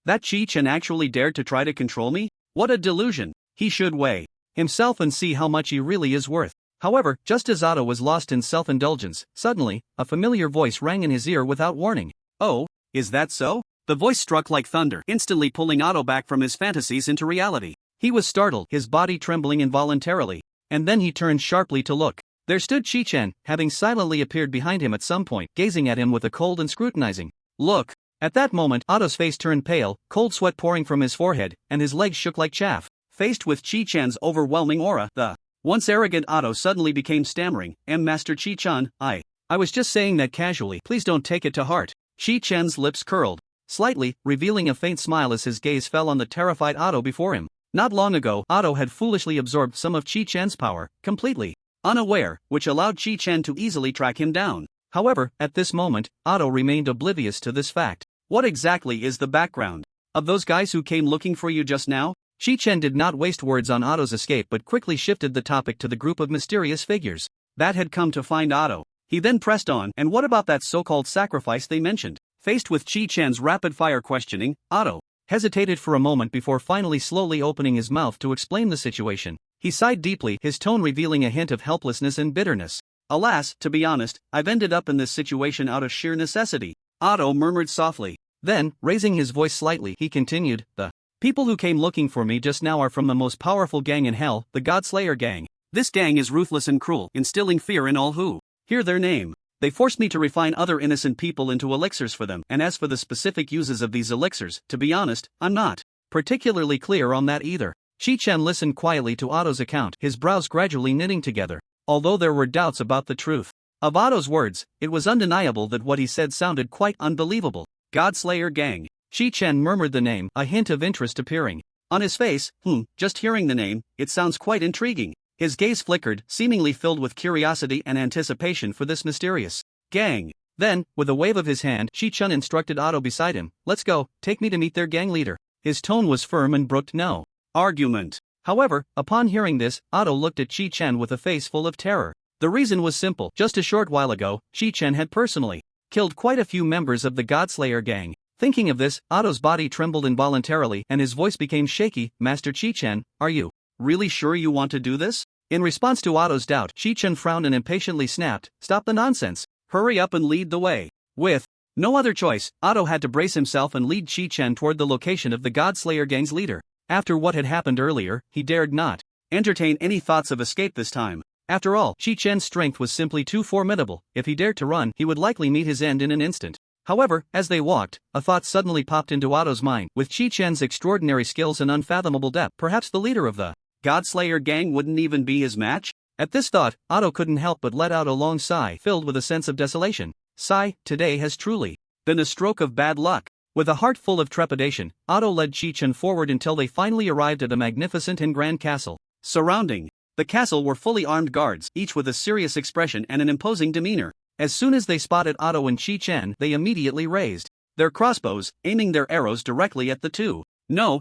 That Chi-Chun actually dared to try to control me? What a delusion. He should weigh himself and see how much he really is worth. However, just as Otto was lost in self-indulgence, suddenly, a familiar voice rang in his ear without warning. Oh, is that so? The voice struck like thunder, instantly pulling Otto back from his fantasies into reality. He was startled, his body trembling involuntarily. And then he turned sharply to look. There stood Chi-Chun, having silently appeared behind him at some point, gazing at him with a cold and scrutinizing look. At that moment, Otto's face turned pale, cold sweat pouring from his forehead, and his legs shook like chaff. Faced with Chi-chan's overwhelming aura, the once arrogant Otto suddenly became stammering, Master Chi-chan, I was just saying that casually, please don't take it to heart. Chi-chan's lips curled slightly, revealing a faint smile as his gaze fell on the terrified Otto before him. Not long ago, Otto had foolishly absorbed some of Chi-chan's power, completely unaware, which allowed Chi-chan to easily track him down. However, at this moment, Otto remained oblivious to this fact. What exactly is the background of those guys who came looking for you just now? Chi-chan did not waste words on Otto's escape but quickly shifted the topic to the group of mysterious figures that had come to find Otto. He then pressed on, and what about that so-called sacrifice they mentioned? Faced with Chi-chan's rapid-fire questioning, Otto hesitated for a moment before finally slowly opening his mouth to explain the situation. He sighed deeply, his tone revealing a hint of helplessness and bitterness. Alas, to be honest, I've ended up in this situation out of sheer necessity, Otto murmured softly. Then, raising his voice slightly, he continued, the people who came looking for me just now are from the most powerful gang in hell, the Godslayer gang. This gang is ruthless and cruel, instilling fear in all who hear their name. They forced me to refine other innocent people into elixirs for them, and as for the specific uses of these elixirs, to be honest, I'm not particularly clear on that either. Chi-chan listened quietly to Otto's account, his brows gradually knitting together. Although there were doubts about the truth of Otto's words, it was undeniable that what he said sounded quite unbelievable. Godslayer gang. Chi-chan murmured the name, a hint of interest appearing on his face. Just hearing the name, it sounds quite intriguing. His gaze flickered, seemingly filled with curiosity and anticipation for this mysterious gang. Then, with a wave of his hand, Chi-chan instructed Otto beside him, let's go, take me to meet their gang leader. His tone was firm and brooked no argument. However, upon hearing this, Otto looked at Chi-chan with a face full of terror. The reason was simple. Just a short while ago, Chi-chan had personally killed quite a few members of the Godslayer gang. Thinking of this, Otto's body trembled involuntarily and his voice became shaky. Master Chi-chan, are you really sure you want to do this? In response to Otto's doubt, Chi-chan frowned and impatiently snapped, stop the nonsense. Hurry up and lead the way. With no other choice, Otto had to brace himself and lead Chi-chan toward the location of the Godslayer gang's leader. After what had happened earlier, he dared not entertain any thoughts of escape this time. After all, Chi-chan's strength was simply too formidable. If he dared to run, he would likely meet his end in an instant. However, as they walked, a thought suddenly popped into Otto's mind. With Chi-chan's extraordinary skills and unfathomable depth, perhaps the leader of the Godslayer gang wouldn't even be his match? At this thought, Otto couldn't help but let out a long sigh filled with a sense of desolation. Sigh, today has truly been a stroke of bad luck. With a heart full of trepidation, Otto led Chi-chan forward until they finally arrived at a magnificent and grand castle. Surrounding the castle were fully armed guards, each with a serious expression and an imposing demeanor. As soon as they spotted Otto and Chi-chan, they immediately raised their crossbows, aiming their arrows directly at the two. No,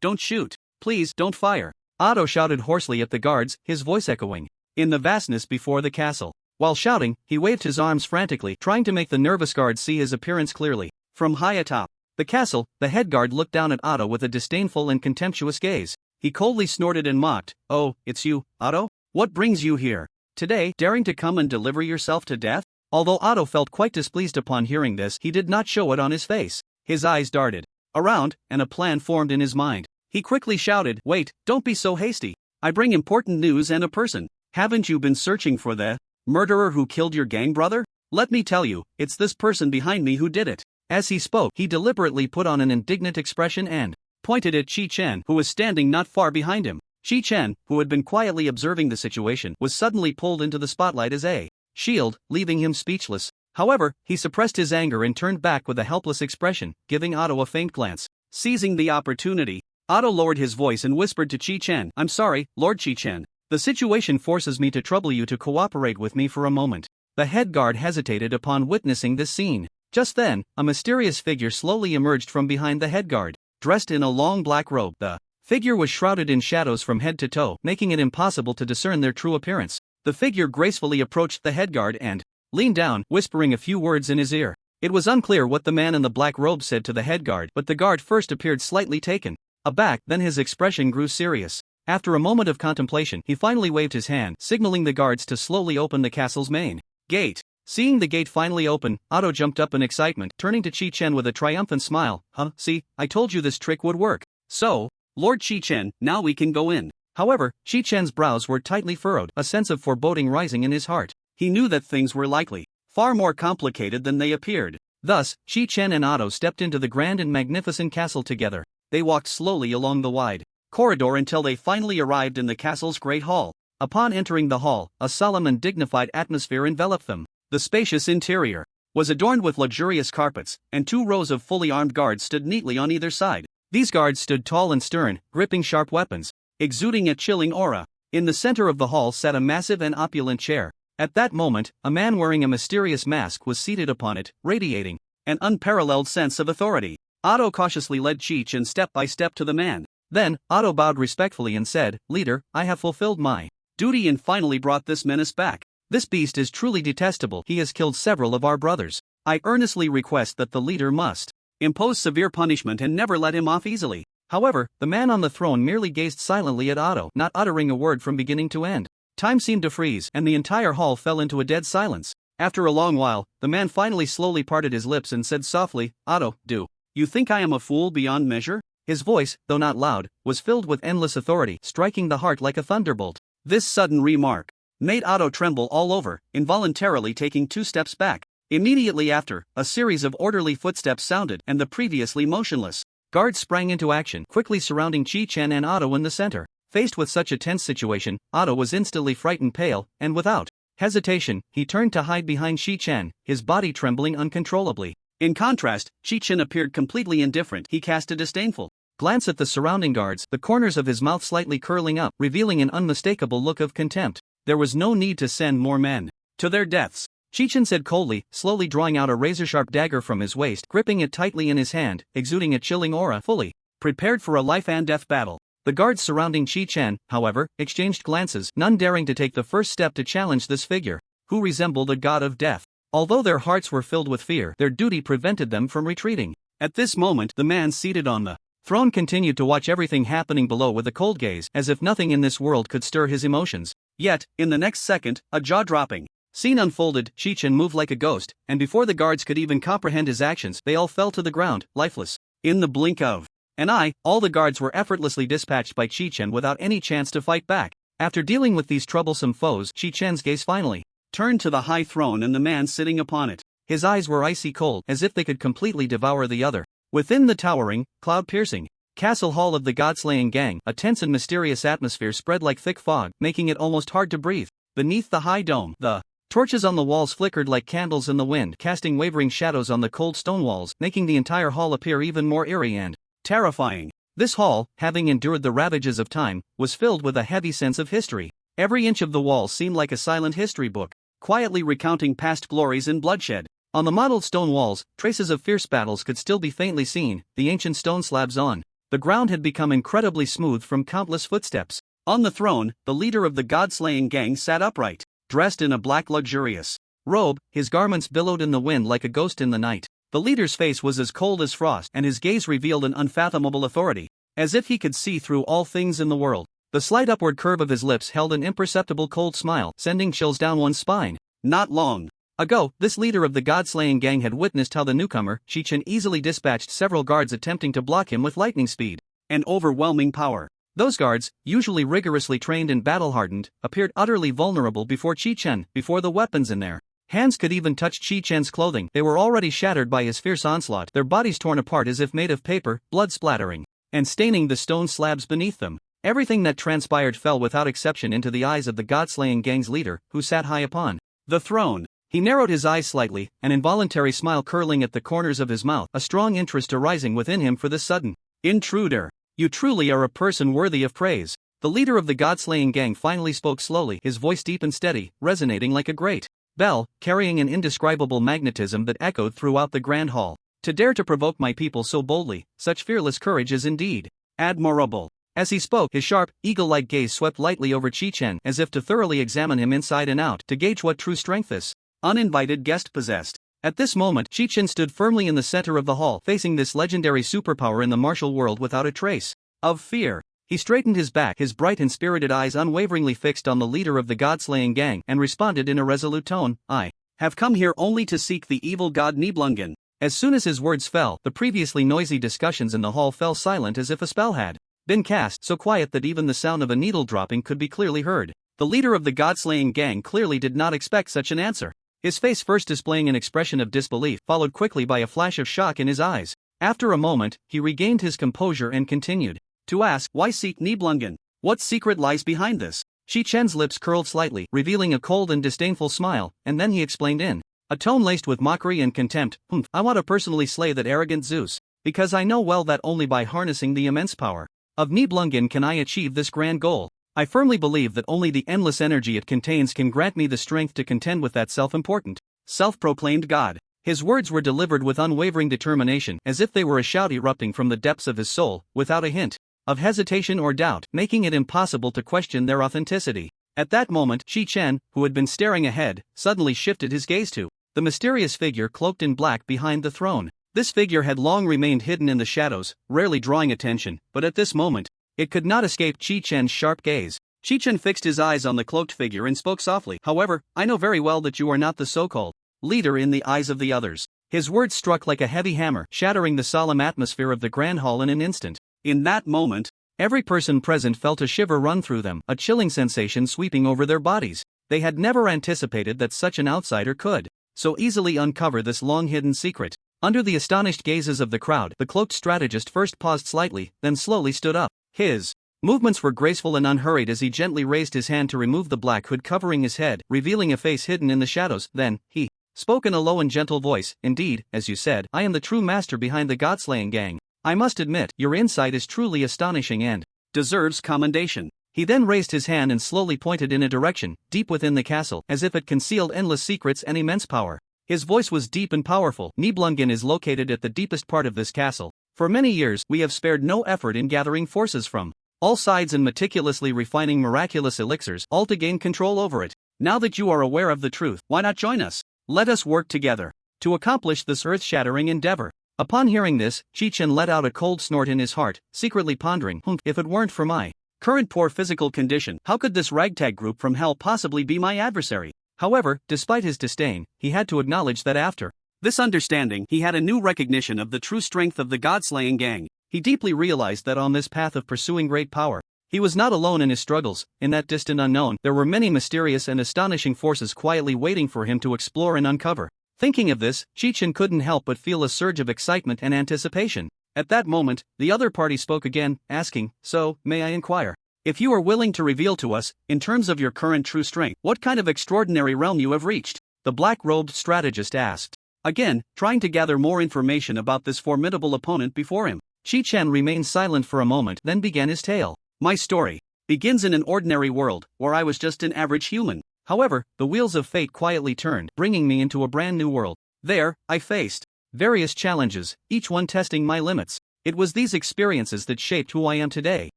don't shoot. Please don't fire. Otto shouted hoarsely at the guards, his voice echoing in the vastness before the castle. While shouting, he waved his arms frantically, trying to make the nervous guards see his appearance clearly. From high atop the castle, the head guard looked down at Otto with a disdainful and contemptuous gaze. He coldly snorted and mocked, oh, it's you, Otto? What brings you here today, daring to come and deliver yourself to death? Although Otto felt quite displeased upon hearing this, he did not show it on his face. His eyes darted around, and a plan formed in his mind. He quickly shouted, wait, don't be so hasty. I bring important news and a person. Haven't you been searching for the murderer who killed your gang brother? Let me tell you, it's this person behind me who did it. As he spoke, he deliberately put on an indignant expression and pointed at Chi-chan, who was standing not far behind him. Chi-chan, who had been quietly observing the situation, was suddenly pulled into the spotlight as a shield, leaving him speechless. However, he suppressed his anger and turned back with a helpless expression, giving Otto a faint glance. Seizing the opportunity, Otto lowered his voice and whispered to Chi-chan, I'm sorry, Lord Chi-chan. The situation forces me to trouble you to cooperate with me for a moment. The head guard hesitated upon witnessing this scene. Just then, a mysterious figure slowly emerged from behind the head guard, dressed in a long black robe. The figure was shrouded in shadows from head to toe, making it impossible to discern their true appearance. The figure gracefully approached the head guard and leaned down, whispering a few words in his ear. It was unclear what the man in the black robe said to the head guard, but the guard first appeared slightly taken aback, then his expression grew serious. After a moment of contemplation, he finally waved his hand, signaling the guards to slowly open the castle's main gate. Seeing the gate finally open, Otto jumped up in excitement, turning to Chi-chan with a triumphant smile. See, I told you this trick would work. So, Lord Chi-chan, now we can go in. However, Chi-chan's brows were tightly furrowed, a sense of foreboding rising in his heart. He knew that things were likely far more complicated than they appeared. Thus, Chi-Chen and Otto stepped into the grand and magnificent castle together. They walked slowly along the wide corridor until they finally arrived in the castle's great hall. Upon entering the hall, a solemn and dignified atmosphere enveloped them. The spacious interior was adorned with luxurious carpets, and 2 rows of fully armed guards stood neatly on either side. These guards stood tall and stern, gripping sharp weapons, exuding a chilling aura. In the center of the hall sat a massive and opulent chair. At that moment, a man wearing a mysterious mask was seated upon it, radiating an unparalleled sense of authority. Otto cautiously led Chi-Chen step by step to the man. Then, Otto bowed respectfully and said, "Leader, I have fulfilled my duty and finally brought this menace back. This beast is truly detestable. He has killed several of our brothers. I earnestly request that the leader must impose severe punishment and never let him off easily." However, the man on the throne merely gazed silently at Otto, not uttering a word from beginning to end. Time seemed to freeze, and the entire hall fell into a dead silence. After a long while, the man finally slowly parted his lips and said softly, "Otto, do you think I am a fool beyond measure?" His voice, though not loud, was filled with endless authority, striking the heart like a thunderbolt. This sudden remark made Otto tremble all over, involuntarily taking 2 steps back. Immediately after, a series of orderly footsteps sounded, and the previously motionless guards sprang into action, quickly surrounding Chi-Chen and Otto in the center. Faced with such a tense situation, Otto was instantly frightened pale, and without hesitation, he turned to hide behind Chi-Chen, his body trembling uncontrollably. In contrast, Chi-Chen appeared completely indifferent. He cast a disdainful glance at the surrounding guards, the corners of his mouth slightly curling up, revealing an unmistakable look of contempt. There was no need to send more men to their deaths, Chi-Chen said coldly, slowly drawing out a razor-sharp dagger from his waist, gripping it tightly in his hand, exuding a chilling aura, fully prepared for a life-and-death battle. The guards surrounding Chi-Chen, however, exchanged glances, none daring to take the first step to challenge this figure, who resembled a god of death. Although their hearts were filled with fear, their duty prevented them from retreating. At this moment, the man seated on the throne continued to watch everything happening below with a cold gaze, as if nothing in this world could stir his emotions. Yet, in the next second, a jaw-dropping scene unfolded. Chi-Chen moved like a ghost, and before the guards could even comprehend his actions, they all fell to the ground, lifeless. In the blink of an eye, all the guards were effortlessly dispatched by Chi-Chen without any chance to fight back. After dealing with these troublesome foes, Chi-Chen's gaze finally turned to the high throne and the man sitting upon it. His eyes were icy cold, as if they could completely devour the other. Within the towering, cloud-piercing castle hall of the god-slaying gang, a tense and mysterious atmosphere spread like thick fog, making it almost hard to breathe. Beneath the high dome, the torches on the walls flickered like candles in the wind, casting wavering shadows on the cold stone walls, making the entire hall appear even more eerie and terrifying. This hall, having endured the ravages of time, was filled with a heavy sense of history. Every inch of the wall seemed like a silent history book, quietly recounting past glories and bloodshed. On the mottled stone walls, traces of fierce battles could still be faintly seen. The ancient stone slabs on the ground had become incredibly smooth from countless footsteps. On the throne, the leader of the god-slaying gang sat upright, dressed in a black luxurious robe. His garments billowed in the wind like a ghost in the night. The leader's face was as cold as frost, and his gaze revealed an unfathomable authority, as if he could see through all things in the world. The slight upward curve of his lips held an imperceptible cold smile, sending chills down one's spine. Not long ago, this leader of the god-slaying gang had witnessed how the newcomer, Chi-Chen, easily dispatched several guards attempting to block him with lightning speed and overwhelming power. Those guards, usually rigorously trained and battle-hardened, appeared utterly vulnerable before Chi-Chen. Before the weapons in their hands could even touch Chi-Chen's clothing, they were already shattered by his fierce onslaught, their bodies torn apart as if made of paper, blood splattering and staining the stone slabs beneath them. Everything that transpired fell without exception into the eyes of the god-slaying gang's leader, who sat high upon the throne. He narrowed his eyes slightly, an involuntary smile curling at the corners of his mouth, a strong interest arising within him for this sudden intruder. "You truly are a person worthy of praise." The leader of the god-slaying gang finally spoke slowly, his voice deep and steady, resonating like a great bell, carrying an indescribable magnetism that echoed throughout the grand hall. "To dare to provoke my people so boldly, such fearless courage is indeed admirable." As he spoke, his sharp, eagle-like gaze swept lightly over Chi-Chen, as if to thoroughly examine him inside and out, to gauge what true strength this uninvited guest possessed. At this moment, Chi-Chen stood firmly in the center of the hall, facing this legendary superpower in the martial world without a trace of fear. He straightened his back, his bright and spirited eyes unwaveringly fixed on the leader of the god-slaying gang, and responded in a resolute tone, "I have come here only to seek the evil god Nibelungen." As soon as his words fell, the previously noisy discussions in the hall fell silent as if a spell had been cast, so quiet that even the sound of a needle dropping could be clearly heard. The leader of the god-slaying gang clearly did not expect such an answer. his face first displaying an expression of disbelief, followed quickly by a flash of shock in his eyes. After a moment, he regained his composure and continued to ask, "Why seek Nibelungen? What secret lies behind this?" Shi Chen's lips curled slightly, revealing a cold and disdainful smile, and then he explained in a tone laced with mockery and contempt, "I want to personally slay that arrogant Zeus, because I know well that only by harnessing the immense power of Nibelungen can I achieve this grand goal. I firmly believe that only the endless energy it contains can grant me the strength to contend with that self-important, self-proclaimed god." His words were delivered with unwavering determination, as if they were a shout erupting from the depths of his soul, without a hint of hesitation or doubt, making it impossible to question their authenticity. At that moment, Shi Chen, who had been staring ahead, suddenly shifted his gaze to the mysterious figure cloaked in black behind the throne. This figure had long remained hidden in the shadows, rarely drawing attention, but at this moment, it could not escape Shi Chen's sharp gaze. Shi Chen fixed his eyes on the cloaked figure and spoke softly, "However, I know very well that you are not the so-called leader in the eyes of the others." His words struck like a heavy hammer, shattering the solemn atmosphere of the grand hall in an instant. In that moment, every person present felt a shiver run through them, a chilling sensation sweeping over their bodies. They had never anticipated that such an outsider could so easily uncover this long-hidden secret. Under the astonished gazes of the crowd, the cloaked strategist first paused slightly, then slowly stood up. His movements were graceful and unhurried as he gently raised his hand to remove the black hood covering his head, revealing a face hidden in the shadows. Then, he spoke in a low and gentle voice, "Indeed, as you said, I am the true master behind the God-slaying gang. I must admit, your insight is truly astonishing and deserves commendation." He then raised his hand and slowly pointed in a direction, deep within the castle, as if it concealed endless secrets and immense power. His voice was deep and powerful. "Nibelungen is located at the deepest part of this castle. For many years, we have spared no effort in gathering forces from all sides and meticulously refining miraculous elixirs, all to gain control over it. Now that you are aware of the truth, why not join us? Let us work together to accomplish this earth-shattering endeavor." Upon hearing this, Shi Chen let out a cold snort in his heart, secretly pondering, "If it weren't for my current poor physical condition, how could this ragtag group from hell possibly be my adversary?" However, despite his disdain, he had to acknowledge that after this understanding, he had a new recognition of the true strength of the God-slaying gang. He deeply realized that on this path of pursuing great power, he was not alone in his struggles. In that distant unknown, there were many mysterious and astonishing forces quietly waiting for him to explore and uncover. Thinking of this, Shi Chen couldn't help but feel a surge of excitement and anticipation. At that moment, the other party spoke again, asking, "So, may I inquire, if you are willing to reveal to us, in terms of your current true strength, what kind of extraordinary realm you have reached?" the black-robed strategist asked. Again, trying to gather more information about this formidable opponent before him. Shi Chen remained silent for a moment, then began his tale. "My story begins in an ordinary world, where I was just an average human. However, the wheels of fate quietly turned, bringing me into a brand new world. There, I faced various challenges, each one testing my limits. It was these experiences that shaped who I am today."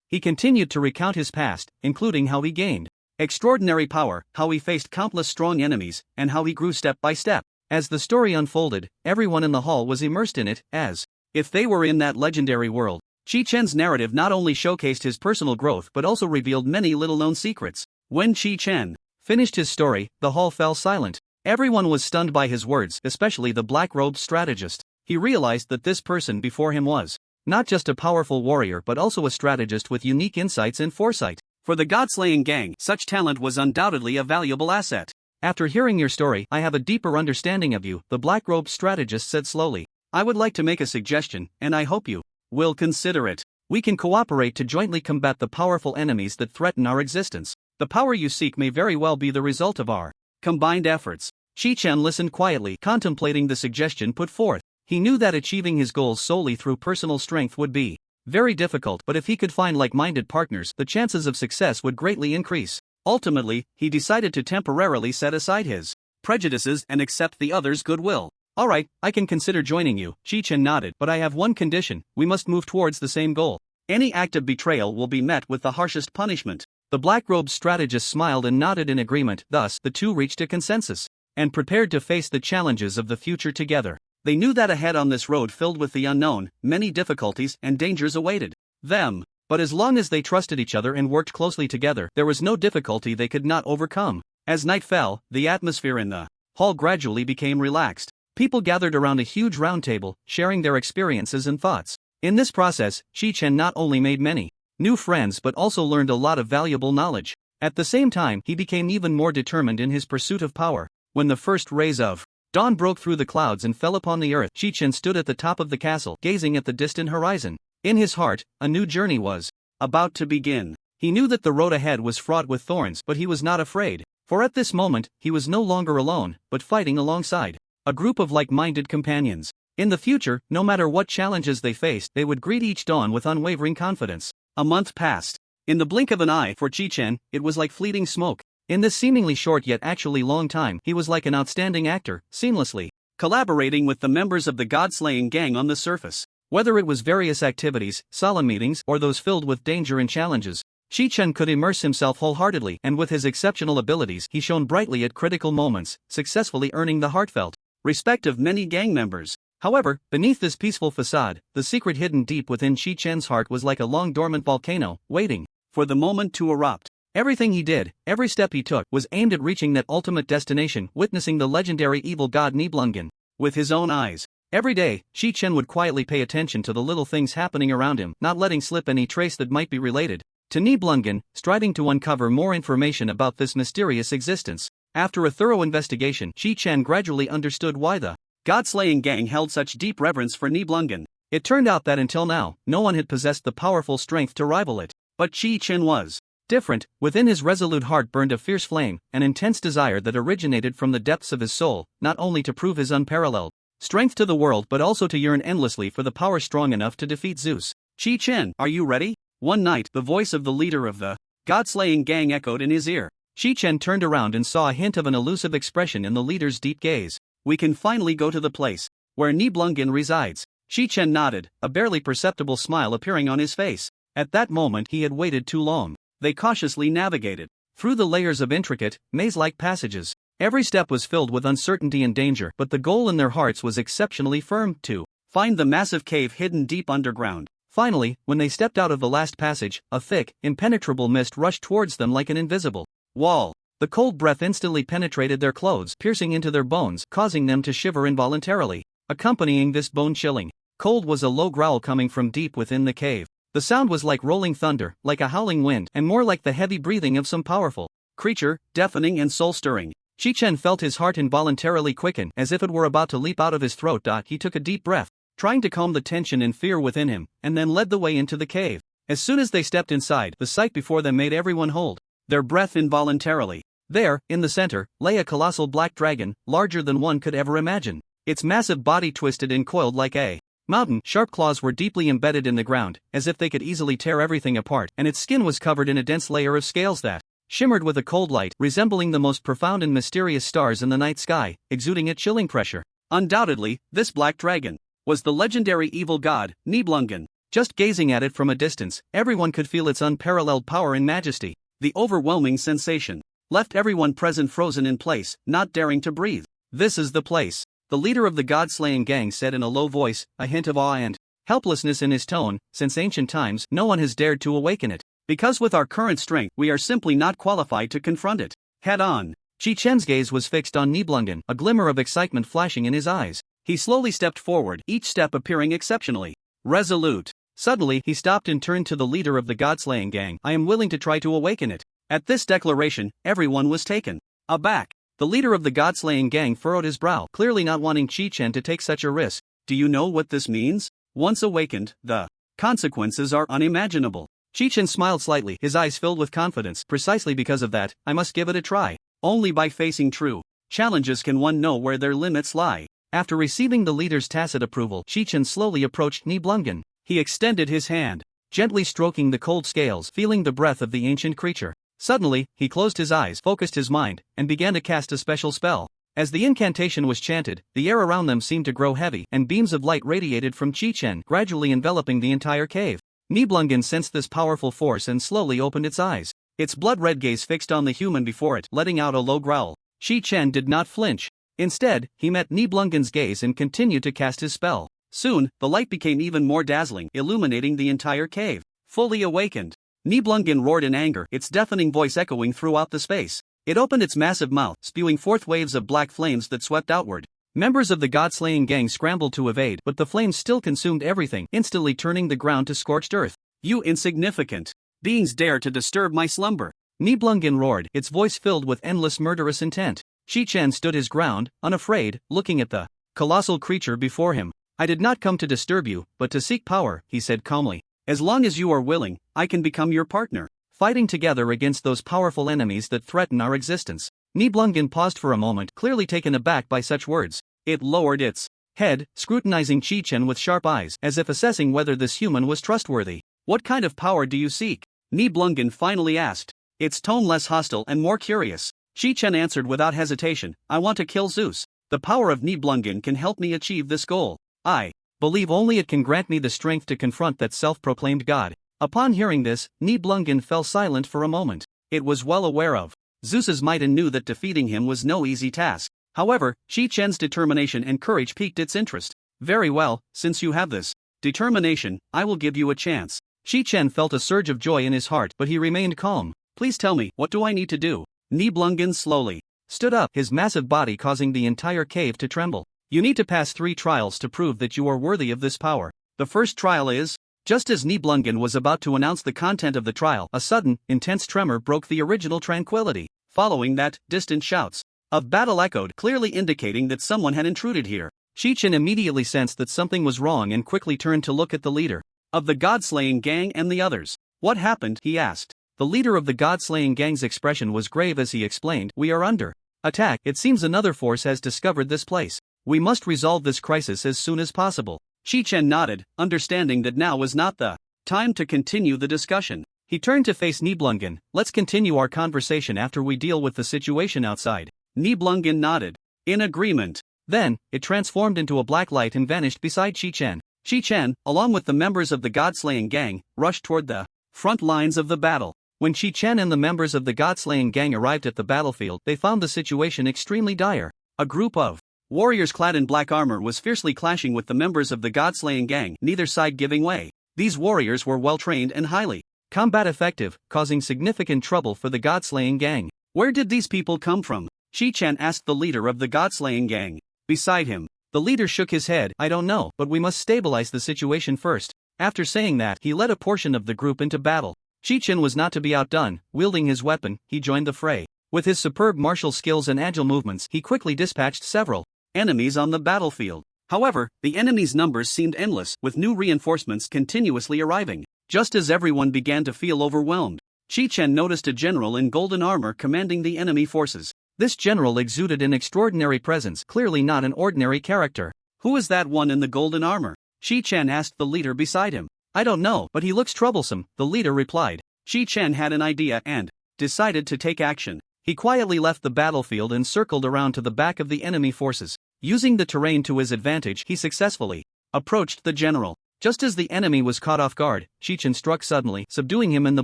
He continued to recount his past, including how he gained extraordinary power, how he faced countless strong enemies, and how he grew step by step. As the story unfolded, everyone in the hall was immersed in it, as if they were in that legendary world. Shi Chen's narrative not only showcased his personal growth but also revealed many little-known secrets. When Shi Chen finished his story, the hall fell silent. Everyone was stunned by his words, especially the black-robed strategist. He realized that this person before him was not just a powerful warrior but also a strategist with unique insights and foresight. For the God-slaying gang, such talent was undoubtedly a valuable asset. "After hearing your story, I have a deeper understanding of you," the black-robed strategist said slowly. "I would like to make a suggestion, and I hope you will consider it. We can cooperate to jointly combat the powerful enemies that threaten our existence. The power you seek may very well be the result of our combined efforts." Shi Chen listened quietly, contemplating the suggestion put forth. He knew that achieving his goals solely through personal strength would be very difficult, but if he could find like-minded partners, the chances of success would greatly increase. Ultimately, he decided to temporarily set aside his prejudices and accept the others' goodwill. "All right, I can consider joining you," Shi Chen nodded, "but I have one condition: we must move towards the same goal. Any act of betrayal will be met with the harshest punishment." The black-robed strategist smiled and nodded in agreement. Thus, the two reached a consensus and prepared to face the challenges of the future together. They knew that ahead on this road filled with the unknown, many difficulties and dangers awaited them. But as long as they trusted each other and worked closely together, there was no difficulty they could not overcome. As night fell, the atmosphere in the hall gradually became relaxed. People gathered around a huge round table, sharing their experiences and thoughts. In this process, Shi Chen not only made many new friends but also learned a lot of valuable knowledge. At the same time, he became even more determined in his pursuit of power. When the first rays of dawn broke through the clouds and fell upon the earth, Chi-Chen stood at the top of the castle, gazing at the distant horizon. In his heart, a new journey was about to begin. He knew that the road ahead was fraught with thorns, but he was not afraid, for at this moment, he was no longer alone, but fighting alongside a group of like-minded companions. In the future, no matter what challenges they faced, they would greet each dawn with unwavering confidence. A month passed. In the blink of an eye, for Chi-Chen, it was like fleeting smoke. In this seemingly short yet actually long time, he was like an outstanding actor, seamlessly collaborating with the members of the god-slaying gang on the surface. Whether it was various activities, solemn meetings, or those filled with danger and challenges, Chi-Chen could immerse himself wholeheartedly, and with his exceptional abilities he shone brightly at critical moments, successfully earning the heartfelt respect of many gang members. However, beneath this peaceful facade, the secret hidden deep within Chi-Chen's heart was like a long dormant volcano, waiting for the moment to erupt. Everything he did, every step he took, was aimed at reaching that ultimate destination, witnessing the legendary evil god Nibelungen with his own eyes. Every day, Chi-Chen would quietly pay attention to the little things happening around him, not letting slip any trace that might be related to Nibelungen, striving to uncover more information about this mysterious existence. After a thorough investigation, Chi-Chen gradually understood why the god-slaying gang held such deep reverence for Nibelungen. It turned out that until now, no one had possessed the powerful strength to rival it. But Chi-Chen was different. Within his resolute heart burned a fierce flame, an intense desire that originated from the depths of his soul, not only to prove his unparalleled strength to the world but also to yearn endlessly for the power strong enough to defeat Zeus. Chi-Chen, are you ready? One night, the voice of the leader of the god-slaying gang echoed in his ear. Chi-Chen turned around and saw a hint of an elusive expression in the leader's deep gaze. We can finally go to the place where Nibelungen resides. Chi-Chen nodded, a barely perceptible smile appearing on his face. At that moment he had waited too long. They cautiously navigated through the layers of intricate, maze-like passages. Every step was filled with uncertainty and danger, but the goal in their hearts was exceptionally firm: to find the massive cave hidden deep underground. Finally, when they stepped out of the last passage, a thick, impenetrable mist rushed towards them like an invisible wall. The cold breath instantly penetrated their clothes, piercing into their bones, causing them to shiver involuntarily. Accompanying this bone-chilling cold was a low growl coming from deep within the cave. The sound was like rolling thunder, like a howling wind, and more like the heavy breathing of some powerful creature, deafening and soul-stirring. Chi-Chen felt his heart involuntarily quicken, as if it were about to leap out of his throat. He took a deep breath, trying to calm the tension and fear within him, and then led the way into the cave. As soon as they stepped inside, the sight before them made everyone hold their breath involuntarily. There, in the center, lay a colossal black dragon, larger than one could ever imagine. Its massive body twisted and coiled like a mountain. Sharp claws were deeply embedded in the ground, as if they could easily tear everything apart, and its skin was covered in a dense layer of scales that shimmered with a cold light, resembling the most profound and mysterious stars in the night sky, exuding a chilling pressure. Undoubtedly, this black dragon was the legendary evil god, Nibelungen. Just gazing at it from a distance, everyone could feel its unparalleled power and majesty. The overwhelming sensation left everyone present frozen in place, not daring to breathe. This is the place, the leader of the god-slaying gang said in a low voice, a hint of awe and helplessness in his tone. Since ancient times, no one has dared to awaken it, because with our current strength, we are simply not qualified to confront it head on. Chi-Chen's gaze was fixed on Nibelungen, a glimmer of excitement flashing in his eyes. He slowly stepped forward, each step appearing exceptionally resolute. Suddenly, he stopped and turned to the leader of the god-slaying gang. I am willing to try to awaken it. At this declaration, everyone was taken aback. The leader of the god-slaying gang furrowed his brow, clearly not wanting Chi-Chen to take such a risk. Do you know what this means? Once awakened, the consequences are unimaginable. Chi-Chen smiled slightly, his eyes filled with confidence. Precisely because of that, I must give it a try. Only by facing true challenges can one know where their limits lie. After receiving the leader's tacit approval, Chi-Chen slowly approached Nibelungen. He extended his hand, gently stroking the cold scales, feeling the breath of the ancient creature. Suddenly, he closed his eyes, focused his mind, and began to cast a special spell. As the incantation was chanted, the air around them seemed to grow heavy, and beams of light radiated from Chi-Chen, gradually enveloping the entire cave. Nibelungen sensed this powerful force and slowly opened its eyes, its blood-red gaze fixed on the human before it, letting out a low growl. Chi-Chen did not flinch. Instead, he met Nibelungen's gaze and continued to cast his spell. Soon, the light became even more dazzling, illuminating the entire cave. Fully awakened, Nibelungen roared in anger, its deafening voice echoing throughout the space. It opened its massive mouth, spewing forth waves of black flames that swept outward. Members of the god-slaying gang scrambled to evade, but the flames still consumed everything, instantly turning the ground to scorched earth. You insignificant beings dare to disturb my slumber! Nibelungen roared, its voice filled with endless murderous intent. Shi-chan stood his ground, unafraid, looking at the colossal creature before him. "I did not come to disturb you, but to seek power," he said calmly. "As long as you are willing, I can become your partner, fighting together against those powerful enemies that threaten our existence." Nibelungen paused for a moment, clearly taken aback by such words. It lowered its head, scrutinizing Shi-chan with sharp eyes, as if assessing whether this human was trustworthy. "What kind of power do you seek?" Nibelungen finally asked, its tone less hostile and more curious. Shi-chan answered without hesitation, "I want to kill Zeus. The power of Nibelungen can help me achieve this goal. I believe only it can grant me the strength to confront that self-proclaimed god." Upon hearing this, Nibelungen fell silent for a moment. It was well aware of Zeus's might and knew that defeating him was no easy task. However, Shi-chan's determination and courage piqued its interest. "Very well, since you have this determination, I will give you a chance." Shi-chan felt a surge of joy in his heart, but he remained calm. "Please tell me, what do I need to do?" Nibelungen slowly stood up, his massive body causing the entire cave to tremble. "You need to pass 3 trials to prove that you are worthy of this power. The first trial is..." Just as Nibelungen was about to announce the content of the trial, a sudden, intense tremor broke the original tranquility. Following that, distant shouts of battle echoed, clearly indicating that someone had intruded here. Shi-chan immediately sensed that something was wrong and quickly turned to look at the leader of the god-slaying gang and the others. "What happened?" he asked. The leader of the god-slaying gang's expression was grave as he explained, "We are under attack. It seems another force has discovered this place. We must resolve this crisis as soon as possible." Shi-chan nodded, understanding that now was not the time to continue the discussion. He turned to face Nibelungen. "Let's continue our conversation after we deal with the situation outside." Nibelungen nodded, in agreement. Then, it transformed into a black light and vanished beside Shi-chan. Shi-chan, along with the members of the god-slaying gang, rushed toward the front lines of the battle. When Shi-chan and the members of the god-slaying gang arrived at the battlefield, they found the situation extremely dire. A group of warriors clad in black armor was fiercely clashing with the members of the god-slaying gang, neither side giving way. These warriors were well-trained and highly combat effective, causing significant trouble for the god-slaying gang. "Where did these people come from?" Shi-chan asked the leader of the god-slaying gang. Beside him, the leader shook his head. "I don't know, but we must stabilize the situation first." After saying that, he led a portion of the group into battle. Shi-chan was not to be outdone. Wielding his weapon, he joined the fray. With his superb martial skills and agile movements, he quickly dispatched several enemies on the battlefield. However, the enemies' numbers seemed endless, with new reinforcements continuously arriving. Just as everyone began to feel overwhelmed, Shi-chan noticed a general in golden armor commanding the enemy forces. This general exuded an extraordinary presence, clearly not an ordinary character. "Who is that one in the golden armor?" Shi-chan asked the leader beside him. "I don't know, but he looks troublesome," the leader replied. Shi-chan had an idea and decided to take action. He quietly left the battlefield and circled around to the back of the enemy forces. Using the terrain to his advantage, he successfully approached the general. Just as the enemy was caught off guard, Shi-chan struck suddenly, subduing him in the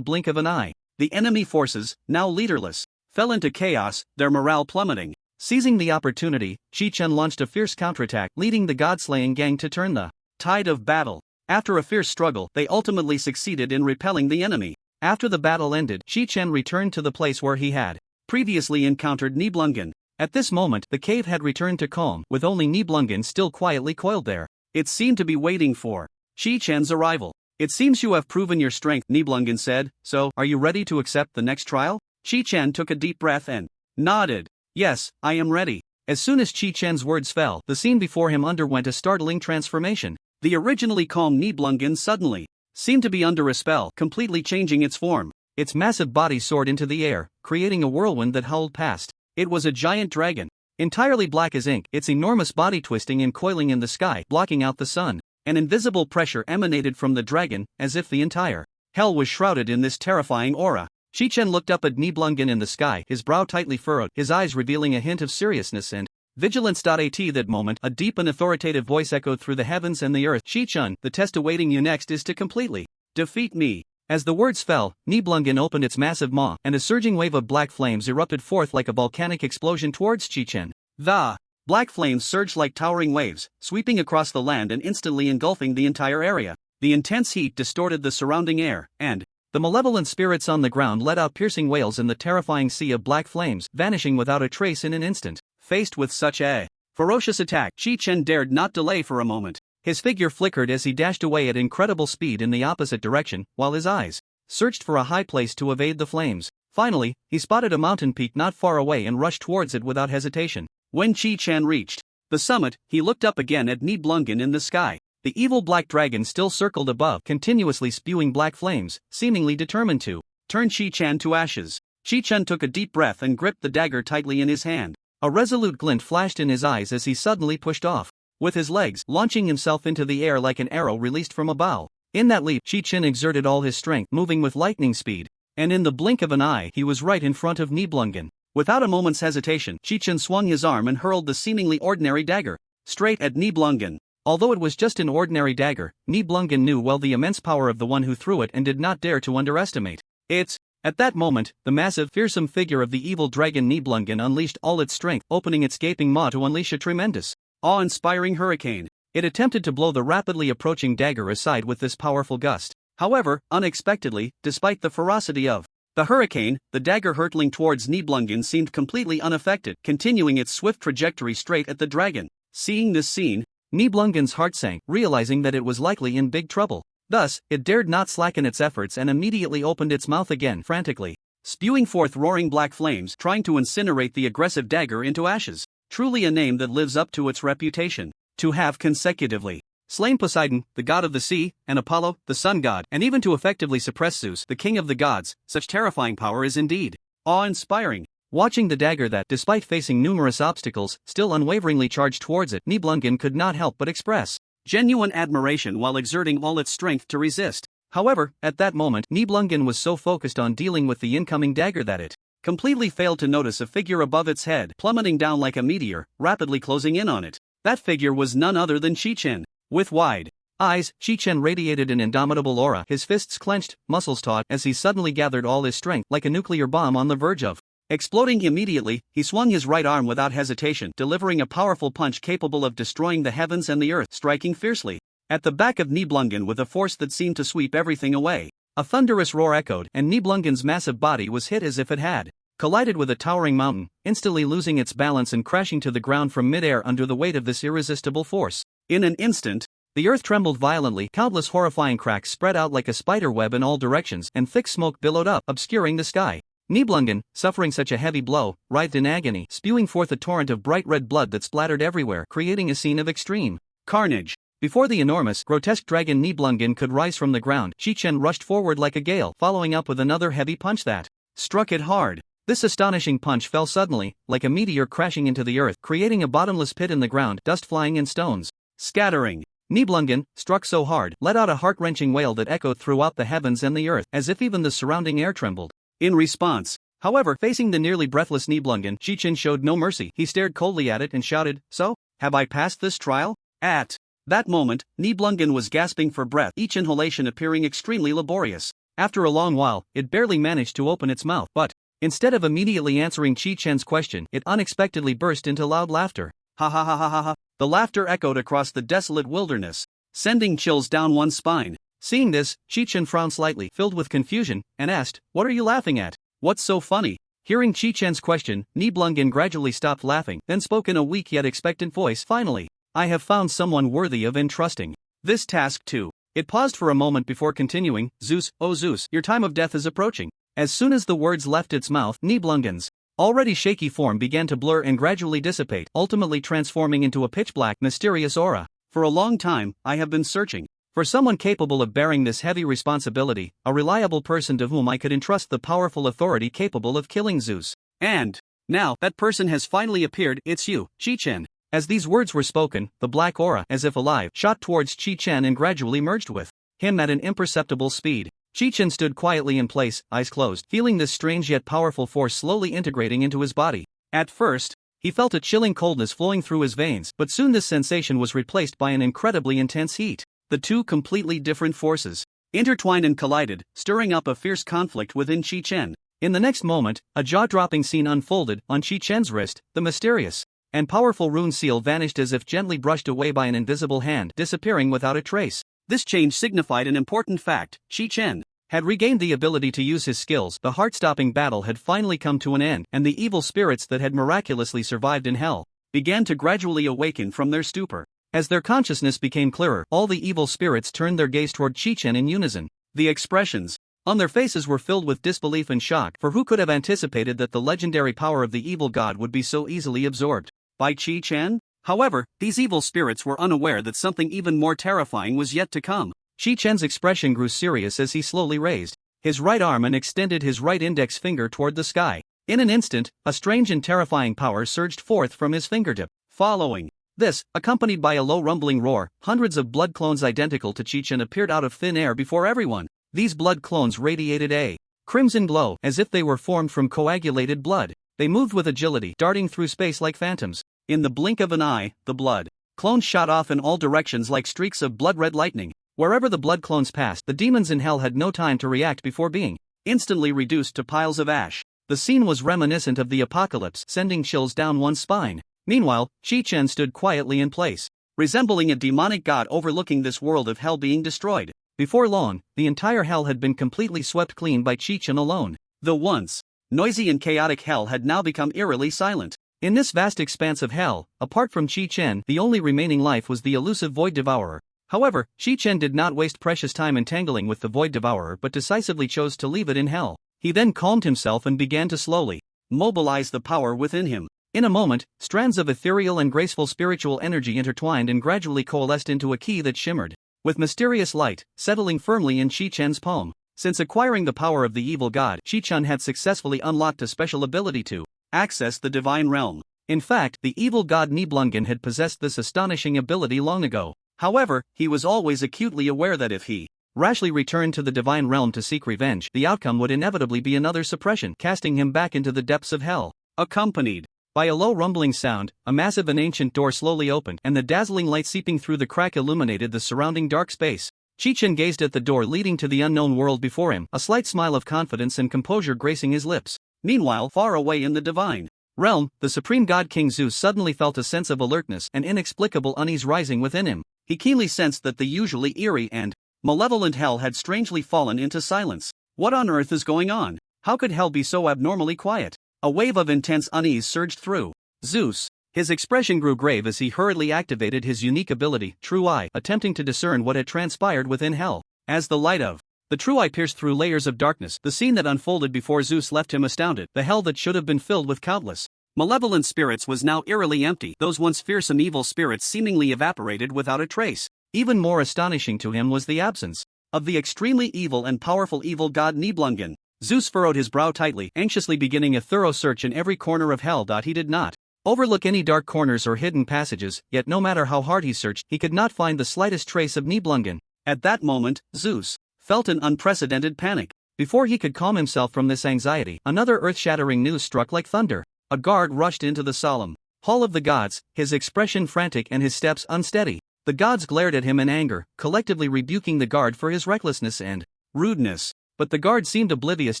blink of an eye. The enemy forces, now leaderless, fell into chaos, their morale plummeting. Seizing the opportunity, Shi-chan launched a fierce counterattack, leading the god-slaying gang to turn the tide of battle. After a fierce struggle, they ultimately succeeded in repelling the enemy. After the battle ended, Shi-chan returned to the place where he had previously encountered Nibelungen. At this moment, the cave had returned to calm, with only Nibelungen still quietly coiled there. It seemed to be waiting for Shi-chan's arrival. "It seems you have proven your strength," Nibelungen said, "so, are you ready to accept the next trial?" Shi-chan took a deep breath and nodded. "Yes, I am ready." As soon as Shi-chan's words fell, the scene before him underwent a startling transformation. The originally calm Nibelungen suddenly seemed to be under a spell, completely changing its form. Its massive body soared into the air, creating a whirlwind that howled past. It was a giant dragon, entirely black as ink, its enormous body twisting and coiling in the sky, blocking out the sun. An invisible pressure emanated from the dragon, as if the entire hell was shrouded in this terrifying aura. Shi-chan looked up at Nibelungen in the sky, his brow tightly furrowed, his eyes revealing a hint of seriousness and vigilance. At that moment, a deep and authoritative voice echoed through the heavens and the earth. "Shi-chan, the test awaiting you next is to completely defeat me." As the words fell, Nibelungen opened its massive maw, and a surging wave of black flames erupted forth like a volcanic explosion towards Shi-chan. The black flames surged like towering waves, sweeping across the land and instantly engulfing the entire area. The intense heat distorted the surrounding air, and the malevolent spirits on the ground let out piercing wails in the terrifying sea of black flames, vanishing without a trace in an instant. Faced with such a ferocious attack, Shi-chan dared not delay for a moment. His figure flickered as he dashed away at incredible speed in the opposite direction, while his eyes searched for a high place to evade the flames. Finally, he spotted a mountain peak not far away and rushed towards it without hesitation. When Chi-chan reached the summit, he looked up again at Nibelungen in the sky. The evil black dragon still circled above, continuously spewing black flames, seemingly determined to turn Chi-chan to ashes. Chi-chan took a deep breath and gripped the dagger tightly in his hand. A resolute glint flashed in his eyes as he suddenly pushed off, with his legs launching himself into the air like an arrow released from a bow. In that leap, Chi-chan exerted all his strength, moving with lightning speed, and in the blink of an eye he was right in front of Nibelungen. Without a moment's hesitation, Chi-chan swung his arm and hurled the seemingly ordinary dagger straight at Nibelungen. Although it was just an ordinary dagger, Nibelungen knew well the immense power of the one who threw it and did not dare to underestimate it. At that moment, the massive, fearsome figure of the evil dragon Nibelungen unleashed all its strength, opening its gaping maw to unleash a tremendous, awe-inspiring hurricane. It attempted to blow the rapidly approaching dagger aside with this powerful gust. However, unexpectedly, despite the ferocity of the hurricane, the dagger hurtling towards Nibelungen seemed completely unaffected, continuing its swift trajectory straight at the dragon. Seeing this scene, Nibelungen's heart sank, realizing that it was likely in big trouble. Thus, it dared not slacken its efforts and immediately opened its mouth again frantically, spewing forth roaring black flames, trying to incinerate the aggressive dagger into ashes. Truly a name that lives up to its reputation. To have consecutively slain Poseidon, the god of the sea, and Apollo, the sun god, and even to effectively suppress Zeus, the king of the gods, such terrifying power is indeed awe-inspiring. Watching the dagger that, despite facing numerous obstacles, still unwaveringly charged towards it, Nibelungen could not help but express genuine admiration while exerting all its strength to resist. However, at that moment, Nibelungen was so focused on dealing with the incoming dagger that it completely failed to notice a figure above its head, plummeting down like a meteor, rapidly closing in on it. That figure was none other than Chi-chan. With wide eyes, Chi-chan radiated an indomitable aura, his fists clenched, muscles taut, as he suddenly gathered all his strength, like a nuclear bomb on the verge of exploding. Immediately, he swung his right arm without hesitation, delivering a powerful punch capable of destroying the heavens and the earth, striking fiercely at the back of Nibelungen with a force that seemed to sweep everything away. A thunderous roar echoed, and Nibelungen's massive body was hit as if it had collided with a towering mountain, instantly losing its balance and crashing to the ground from mid-air under the weight of this irresistible force. In an instant, the earth trembled violently, countless horrifying cracks spread out like a spider web in all directions, and thick smoke billowed up, obscuring the sky. Nibelungen, suffering such a heavy blow, writhed in agony, spewing forth a torrent of bright red blood that splattered everywhere, creating a scene of extreme carnage. Before the enormous, grotesque dragon Nibelungen could rise from the ground, Chi-chan rushed forward like a gale, following up with another heavy punch that struck it hard. This astonishing punch fell suddenly, like a meteor crashing into the earth, creating a bottomless pit in the ground, dust flying and stones scattering. Nibelungen, struck so hard, let out a heart-wrenching wail that echoed throughout the heavens and the earth, as if even the surrounding air trembled. In response, however, facing the nearly breathless Nibelungen, Chi-chan showed no mercy. He stared coldly at it and shouted, "So, have I passed this trial?" At that moment, Nibelungen was gasping for breath, each inhalation appearing extremely laborious. After a long while, it barely managed to open its mouth, but instead of immediately answering Chi-chan's question, it unexpectedly burst into loud laughter. Ha ha ha ha ha ha. The laughter echoed across the desolate wilderness, sending chills down one's spine. Seeing this, Chi-chan frowned slightly, filled with confusion, and asked, "What are you laughing at? What's so funny?" Hearing Chi-chan's question, Nibelungen gradually stopped laughing, then spoke in a weak yet expectant voice, "Finally, I have found someone worthy of entrusting this task to." It paused for a moment before continuing, "Zeus, oh Zeus, your time of death is approaching." As soon as the words left its mouth, Nibelungen's already shaky form began to blur and gradually dissipate, ultimately transforming into a pitch-black, mysterious aura. "For a long time, I have been searching for someone capable of bearing this heavy responsibility, a reliable person to whom I could entrust the powerful authority capable of killing Zeus. And now, that person has finally appeared. It's you, Chi-chan." As these words were spoken, the black aura, as if alive, shot towards Chi-chan and gradually merged with him at an imperceptible speed. Chi-chan stood quietly in place, eyes closed, feeling this strange yet powerful force slowly integrating into his body. At first, he felt a chilling coldness flowing through his veins, but soon this sensation was replaced by an incredibly intense heat. The two completely different forces intertwined and collided, stirring up a fierce conflict within Chi-chan. In the next moment, a jaw-dropping scene unfolded. On Chi-chan's wrist, the mysterious and powerful rune seal vanished as if gently brushed away by an invisible hand, disappearing without a trace. This change signified an important fact: Chi-chan had regained the ability to use his skills. The heart-stopping battle had finally come to an end, and the evil spirits that had miraculously survived in hell began to gradually awaken from their stupor. As their consciousness became clearer, all the evil spirits turned their gaze toward Chi-chan in unison. The expressions On their faces were filled with disbelief and shock, for who could have anticipated that the legendary power of the evil god would be so easily absorbed by Chi Chen? However, these evil spirits were unaware that something even more terrifying was yet to come. Chi Chen's expression grew serious as he slowly raised his right arm and extended his right index finger toward the sky. In an instant, a strange and terrifying power surged forth from his fingertip. Following this, accompanied by a low rumbling roar, hundreds of blood clones identical to Chi Chen appeared out of thin air before everyone. These blood clones radiated a crimson glow, as if they were formed from coagulated blood. They moved with agility, darting through space like phantoms. In the blink of an eye, the blood clones shot off in all directions like streaks of blood-red lightning. Wherever the blood clones passed, the demons in hell had no time to react before being instantly reduced to piles of ash. The scene was reminiscent of the apocalypse, sending chills down one's spine. Meanwhile, Chi Chen stood quietly in place, resembling a demonic god overlooking this world of hell being destroyed. Before long, the entire hell had been completely swept clean by Chi Chen alone. The once noisy and chaotic hell had now become eerily silent. In this vast expanse of hell, apart from Chi Chen, the only remaining life was the elusive Void Devourer. However, Chi Chen did not waste precious time entangling with the Void Devourer but decisively chose to leave it in hell. He then calmed himself and began to slowly mobilize the power within him. In a moment, strands of ethereal and graceful spiritual energy intertwined and gradually coalesced into a key that shimmered with mysterious light, settling firmly in Chi Chen's palm. Since acquiring the power of the evil god, Chi Chen had successfully unlocked a special ability to access the divine realm. In fact, the evil god Nibelungen had possessed this astonishing ability long ago. However, he was always acutely aware that if he rashly returned to the divine realm to seek revenge, the outcome would inevitably be another suppression, casting him back into the depths of hell. Accompanied by a low rumbling sound, a massive and ancient door slowly opened, and the dazzling light seeping through the crack illuminated the surrounding dark space. Chi Chen gazed at the door leading to the unknown world before him, a slight smile of confidence and composure gracing his lips. Meanwhile, far away in the divine realm, the supreme god King Zeus suddenly felt a sense of alertness and inexplicable unease rising within him. He keenly sensed that the usually eerie and malevolent hell had strangely fallen into silence. What on earth is going on? How could hell be so abnormally quiet? A wave of intense unease surged through Zeus. His expression grew grave as he hurriedly activated his unique ability, True Eye, attempting to discern what had transpired within hell. As the light of the True Eye pierced through layers of darkness, the scene that unfolded before Zeus left him astounded. The hell that should have been filled with countless malevolent spirits was now eerily empty. Those once fearsome evil spirits seemingly evaporated without a trace. Even more astonishing to him was the absence of the extremely evil and powerful evil god Nibelungen. Zeus furrowed his brow tightly, anxiously beginning a thorough search in every corner of hell. He did not overlook any dark corners or hidden passages, yet no matter how hard he searched, he could not find the slightest trace of Nibelungen. At that moment, Zeus felt an unprecedented panic. Before he could calm himself from this anxiety, another earth-shattering news struck like thunder. A guard rushed into the solemn hall of the gods, his expression frantic and his steps unsteady. The gods glared at him in anger, collectively rebuking the guard for his recklessness and rudeness. But the guard seemed oblivious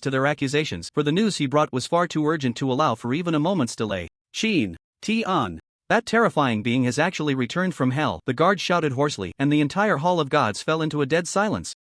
to their accusations, for the news he brought was far too urgent to allow for even a moment's delay. Sheen, Ti-an, that terrifying being has actually returned from hell, the guard shouted hoarsely, and the entire hall of gods fell into a dead silence.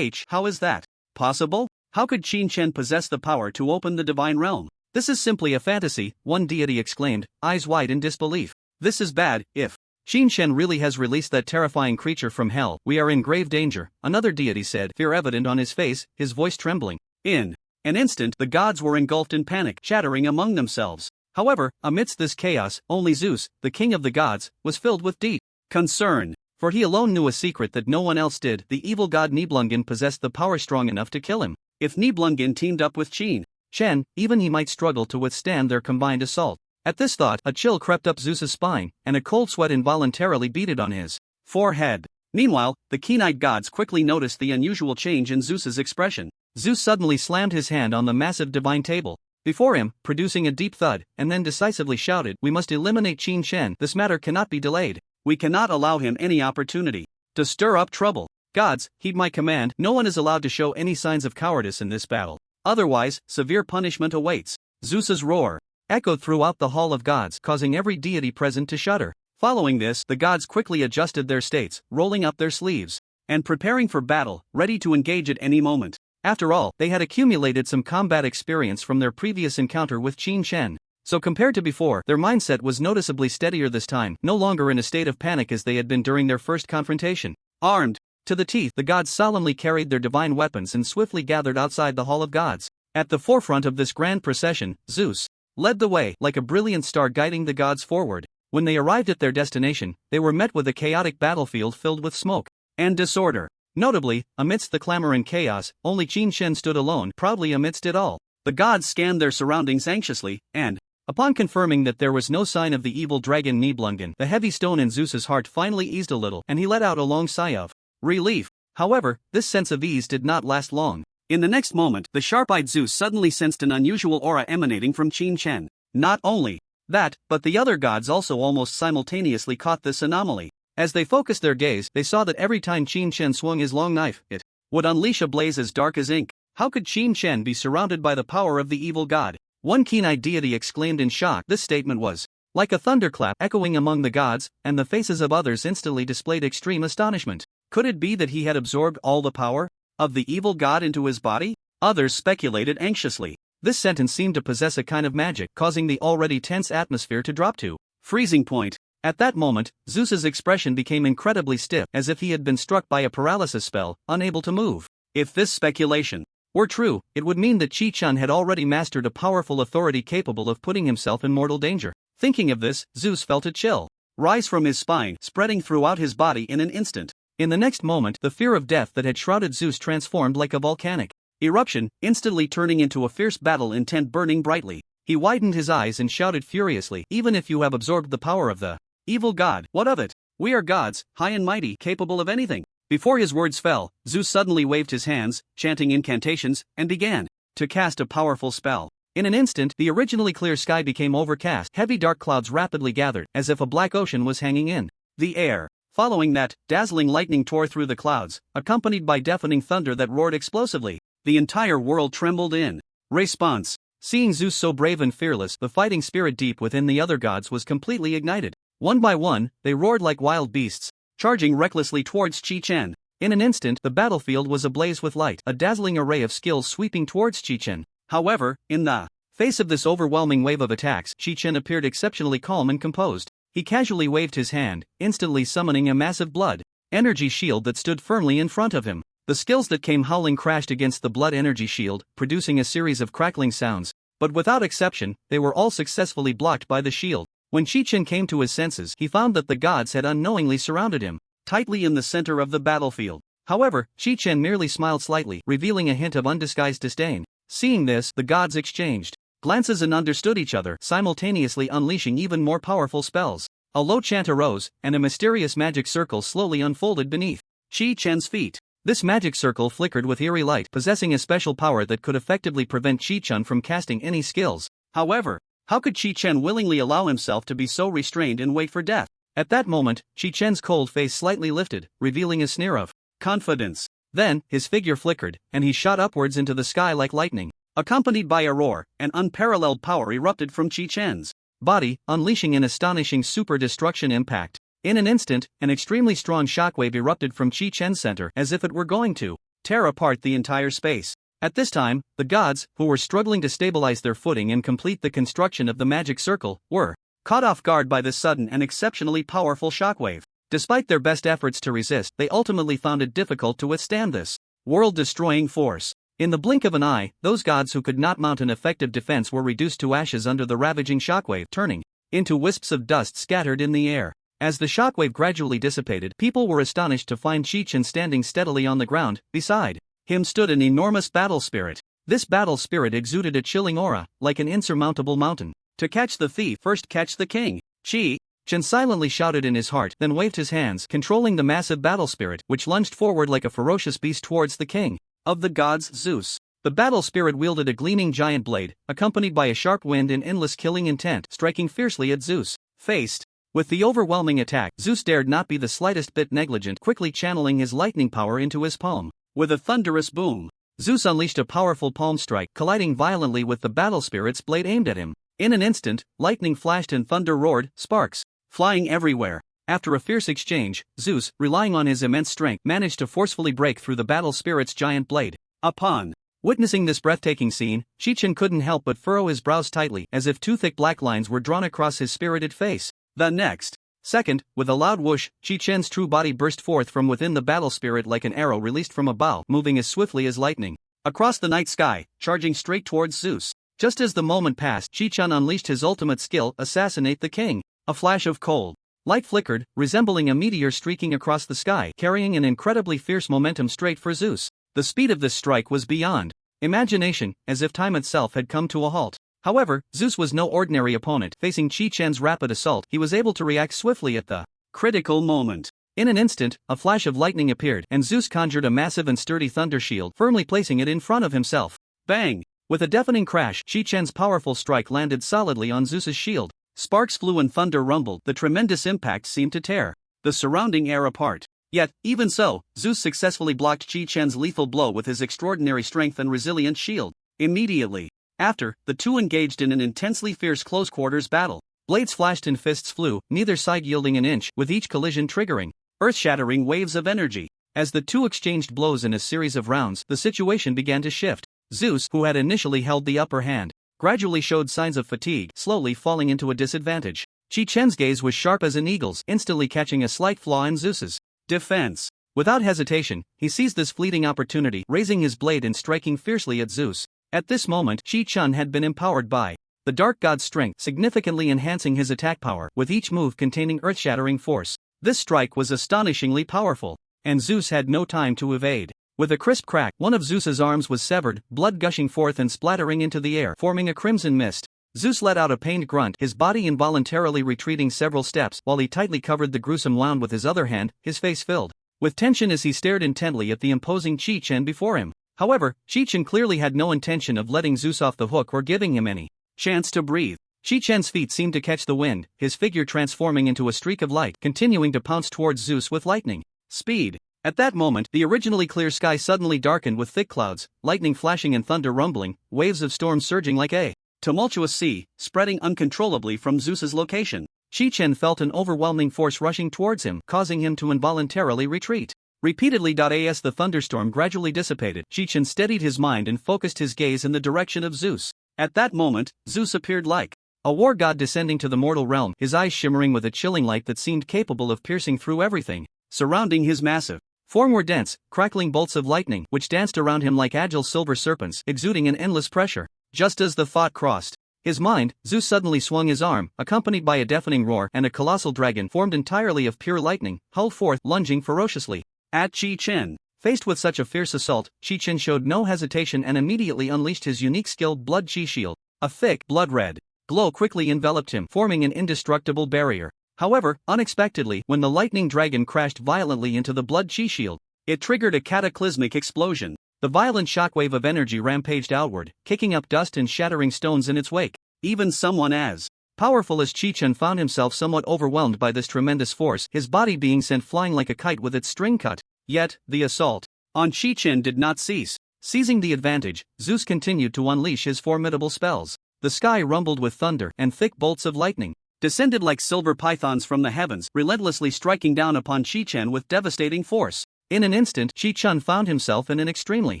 How is that possible? How could Chi Chen possess the power to open the divine realm? This is simply a fantasy, one deity exclaimed, eyes wide in disbelief. This is bad. If Chi Chen really has released that terrifying creature from hell, we are in grave danger, another deity said, fear evident on his face, his voice trembling. In an instant, the gods were engulfed in panic, chattering among themselves. However, amidst this chaos, only Zeus, the king of the gods, was filled with deep concern. For he alone knew a secret that no one else did. The evil god Nibelungen possessed the power strong enough to kill him. If Nibelungen teamed up with Chi Chen, even he might struggle to withstand their combined assault. At this thought, a chill crept up Zeus's spine, and a cold sweat involuntarily beaded on his forehead. Meanwhile, the keen-eyed gods quickly noticed the unusual change in Zeus's expression. Zeus suddenly slammed his hand on the massive divine table before him, producing a deep thud, and then decisively shouted, "We must eliminate Chi Chen. This matter cannot be delayed. We cannot allow him any opportunity to stir up trouble. Gods, heed my command. No one is allowed to show any signs of cowardice in this battle. Otherwise, severe punishment awaits." Zeus's roar echoed throughout the hall of gods, causing every deity present to shudder. Following this, the gods quickly adjusted their states, rolling up their sleeves and preparing for battle, ready to engage at any moment. After all, they had accumulated some combat experience from their previous encounter with Chi Chen. So compared to before, their mindset was noticeably steadier this time, no longer in a state of panic as they had been during their first confrontation. Armed To the teeth, the gods solemnly carried their divine weapons and swiftly gathered outside the Hall of Gods. At the forefront of this grand procession, Zeus led the way, like a brilliant star guiding the gods forward. When they arrived at their destination, they were met with a chaotic battlefield filled with smoke and disorder. Notably, amidst the clamor and chaos, only Qin Shen stood alone, proudly amidst it all. The gods scanned their surroundings anxiously, and, upon confirming that there was no sign of the evil dragon Nibelungen, the heavy stone in Zeus's heart finally eased a little, and he let out a long sigh of relief. However, this sense of ease did not last long. In the next moment, the sharp-eyed Zeus suddenly sensed an unusual aura emanating from Qin Shen. Not only that, but the other gods also almost simultaneously caught this anomaly. As they focused their gaze, they saw that every time Qin Shen swung his long knife, it would unleash a blaze as dark as ink. How could Qin Shen be surrounded by the power of the evil god? One keen-eyed deity exclaimed in shock. This statement was like a thunderclap echoing among the gods, and the faces of others instantly displayed extreme astonishment. Could it be that he had absorbed all the power of the evil god into his body? Others speculated anxiously. This sentence seemed to possess a kind of magic, causing the already tense atmosphere to drop to freezing point. At that moment, Zeus's expression became incredibly stiff, as if he had been struck by a paralysis spell, unable to move. If this speculation were true, it would mean that Qi-chan had already mastered a powerful authority capable of putting himself in mortal danger. Thinking of this, Zeus felt a chill rise from his spine, spreading throughout his body in an instant. In the next moment, the fear of death that had shrouded Zeus transformed like a volcanic eruption, instantly turning into a fierce battle intent burning brightly. He widened his eyes and shouted furiously, "Even if you have absorbed the power of the evil god, what of it? We are gods, high and mighty, capable of anything." Before his words fell, Zeus suddenly waved his hands, chanting incantations, and began to cast a powerful spell. In an instant, the originally clear sky became overcast. Heavy dark clouds rapidly gathered, as if a black ocean was hanging in the air. Following that, dazzling lightning tore through the clouds, accompanied by deafening thunder that roared explosively. The entire world trembled in response. Seeing Zeus so brave and fearless, the fighting spirit deep within the other gods was completely ignited. One by one, they roared like wild beasts, charging recklessly towards Qi-chen. In an instant, the battlefield was ablaze with light, a dazzling array of skills sweeping towards Qi-chen. However, in the face of this overwhelming wave of attacks, Qi-chen appeared exceptionally calm and composed. He casually waved his hand, instantly summoning a massive blood energy shield that stood firmly in front of him. The skills that came howling crashed against the blood energy shield, producing a series of crackling sounds, but without exception, they were all successfully blocked by the shield. When Qi-chen came to his senses, he found that the gods had unknowingly surrounded him, tightly in the center of the battlefield. However, Qi-chen merely smiled slightly, revealing a hint of undisguised disdain. Seeing this, the gods exchanged glances and understood each other, simultaneously unleashing even more powerful spells. A low chant arose, and a mysterious magic circle slowly unfolded beneath Qi-chen's feet. This magic circle flickered with eerie light, possessing a special power that could effectively prevent Qi-chen from casting any skills. However, how could Qi-chen willingly allow himself to be so restrained and wait for death? At that moment, Qi-chen's cold face slightly lifted, revealing a sneer of confidence. Then, his figure flickered, and he shot upwards into the sky like lightning. Accompanied by a roar, an unparalleled power erupted from Qi-chen's body, unleashing an astonishing super-destruction impact. In an instant, an extremely strong shockwave erupted from Qi-chen's center, as if it were going to tear apart the entire space. At this time, the gods, who were struggling to stabilize their footing and complete the construction of the magic circle, were caught off guard by this sudden and exceptionally powerful shockwave. Despite their best efforts to resist, they ultimately found it difficult to withstand this world-destroying force. In the blink of an eye, those gods who could not mount an effective defense were reduced to ashes under the ravaging shockwave, turning into wisps of dust scattered in the air. As the shockwave gradually dissipated, people were astonished to find Qi-chen standing steadily on the ground. Beside him stood an enormous battle spirit. This battle spirit exuded a chilling aura, like an insurmountable mountain. "To catch the thief, first catch the king." Qi-chen silently shouted in his heart, then waved his hands, controlling the massive battle spirit, which lunged forward like a ferocious beast towards the king of the gods, Zeus. The battle spirit wielded a gleaming giant blade, accompanied by a sharp wind and endless killing intent, striking fiercely at Zeus. Faced with the overwhelming attack, Zeus dared not be the slightest bit negligent, quickly channeling his lightning power into his palm. With a thunderous boom, Zeus unleashed a powerful palm strike, colliding violently with the battle spirit's blade aimed at him. In an instant, lightning flashed and thunder roared, sparks flying everywhere. After a fierce exchange, Zeus, relying on his immense strength, managed to forcefully break through the battle spirit's giant blade. Upon witnessing this breathtaking scene, Qi-chen couldn't help but furrow his brows tightly, as if two thick black lines were drawn across his spirited face. The next Second, with a loud whoosh, Chi-Chen's true body burst forth from within the battle spirit like an arrow released from a bow, moving as swiftly as lightning across the night sky, charging straight towards Zeus. Just as the moment passed, Chi-Chen unleashed his ultimate skill, Assassinate the King. A flash of cold light flickered, resembling a meteor streaking across the sky, carrying an incredibly fierce momentum straight for Zeus. The speed of this strike was beyond imagination, as if time itself had come to a halt. However, Zeus was no ordinary opponent. Facing Chi-Chen's rapid assault, he was able to react swiftly at the critical moment. In an instant, a flash of lightning appeared, and Zeus conjured a massive and sturdy thunder shield, firmly placing it in front of himself. Bang! With a deafening crash, Chi-Chen's powerful strike landed solidly on Zeus's shield. Sparks flew and thunder rumbled. The tremendous impact seemed to tear the surrounding air apart. Yet, even so, Zeus successfully blocked Chi-Chen's lethal blow with his extraordinary strength and resilient shield. Immediately after, the two engaged in an intensely fierce close-quarters battle. Blades flashed and fists flew, neither side yielding an inch, with each collision triggering earth-shattering waves of energy. As the two exchanged blows in a series of rounds, the situation began to shift. Zeus, who had initially held the upper hand, gradually showed signs of fatigue, slowly falling into a disadvantage. Chi-Chen's gaze was sharp as an eagle's, instantly catching a slight flaw in Zeus's defense. Without hesitation, he seized this fleeting opportunity, raising his blade and striking fiercely at Zeus. At this moment, Chi-Chen had been empowered by the Dark God's strength, significantly enhancing his attack power, with each move containing earth-shattering force. This strike was astonishingly powerful, and Zeus had no time to evade. With a crisp crack, one of Zeus's arms was severed, blood gushing forth and splattering into the air, forming a crimson mist. Zeus let out a pained grunt, his body involuntarily retreating several steps, while he tightly covered the gruesome wound with his other hand, his face filled with tension as he stared intently at the imposing Chi-Chen before him. However, Chi-Chen clearly had no intention of letting Zeus off the hook or giving him any chance to breathe. Chi-Chen's feet seemed to catch the wind, his figure transforming into a streak of light, continuing to pounce towards Zeus with lightning speed. At that moment, the originally clear sky suddenly darkened with thick clouds, lightning flashing and thunder rumbling, waves of storm surging like a tumultuous sea, spreading uncontrollably from Zeus's location. Chi-Chen felt an overwhelming force rushing towards him, causing him to involuntarily retreat. Repeatedly. As the thunderstorm gradually dissipated, Chi-Chen steadied his mind and focused his gaze in the direction of Zeus. At that moment, Zeus appeared like a war god descending to the mortal realm, his eyes shimmering with a chilling light that seemed capable of piercing through everything surrounding his massive form were dense, crackling bolts of lightning, which danced around him like agile silver serpents, exuding an endless pressure. Just as the thought crossed his mind, Zeus suddenly swung his arm, accompanied by a deafening roar, and a colossal dragon formed entirely of pure lightning hurled forth, lunging ferociously at Chi-Chen. Faced with such a fierce assault, Chi-Chen showed no hesitation and immediately unleashed his unique skill, Blood Chi Shield. A thick, blood-red glow quickly enveloped him, forming an indestructible barrier. However, unexpectedly, when the lightning dragon crashed violently into the Blood Chi Shield, it triggered a cataclysmic explosion. The violent shockwave of energy rampaged outward, kicking up dust and shattering stones in its wake. Even someone as powerful as Chi-Chen found himself somewhat overwhelmed by this tremendous force, his body being sent flying like a kite with its string cut. Yet, the assault on Chi-Chen did not cease. Seizing the advantage, Zeus continued to unleash his formidable spells. The sky rumbled with thunder, and thick bolts of lightning descended like silver pythons from the heavens, relentlessly striking down upon Chi-Chen with devastating force. In an instant, Chi-Chen found himself in an extremely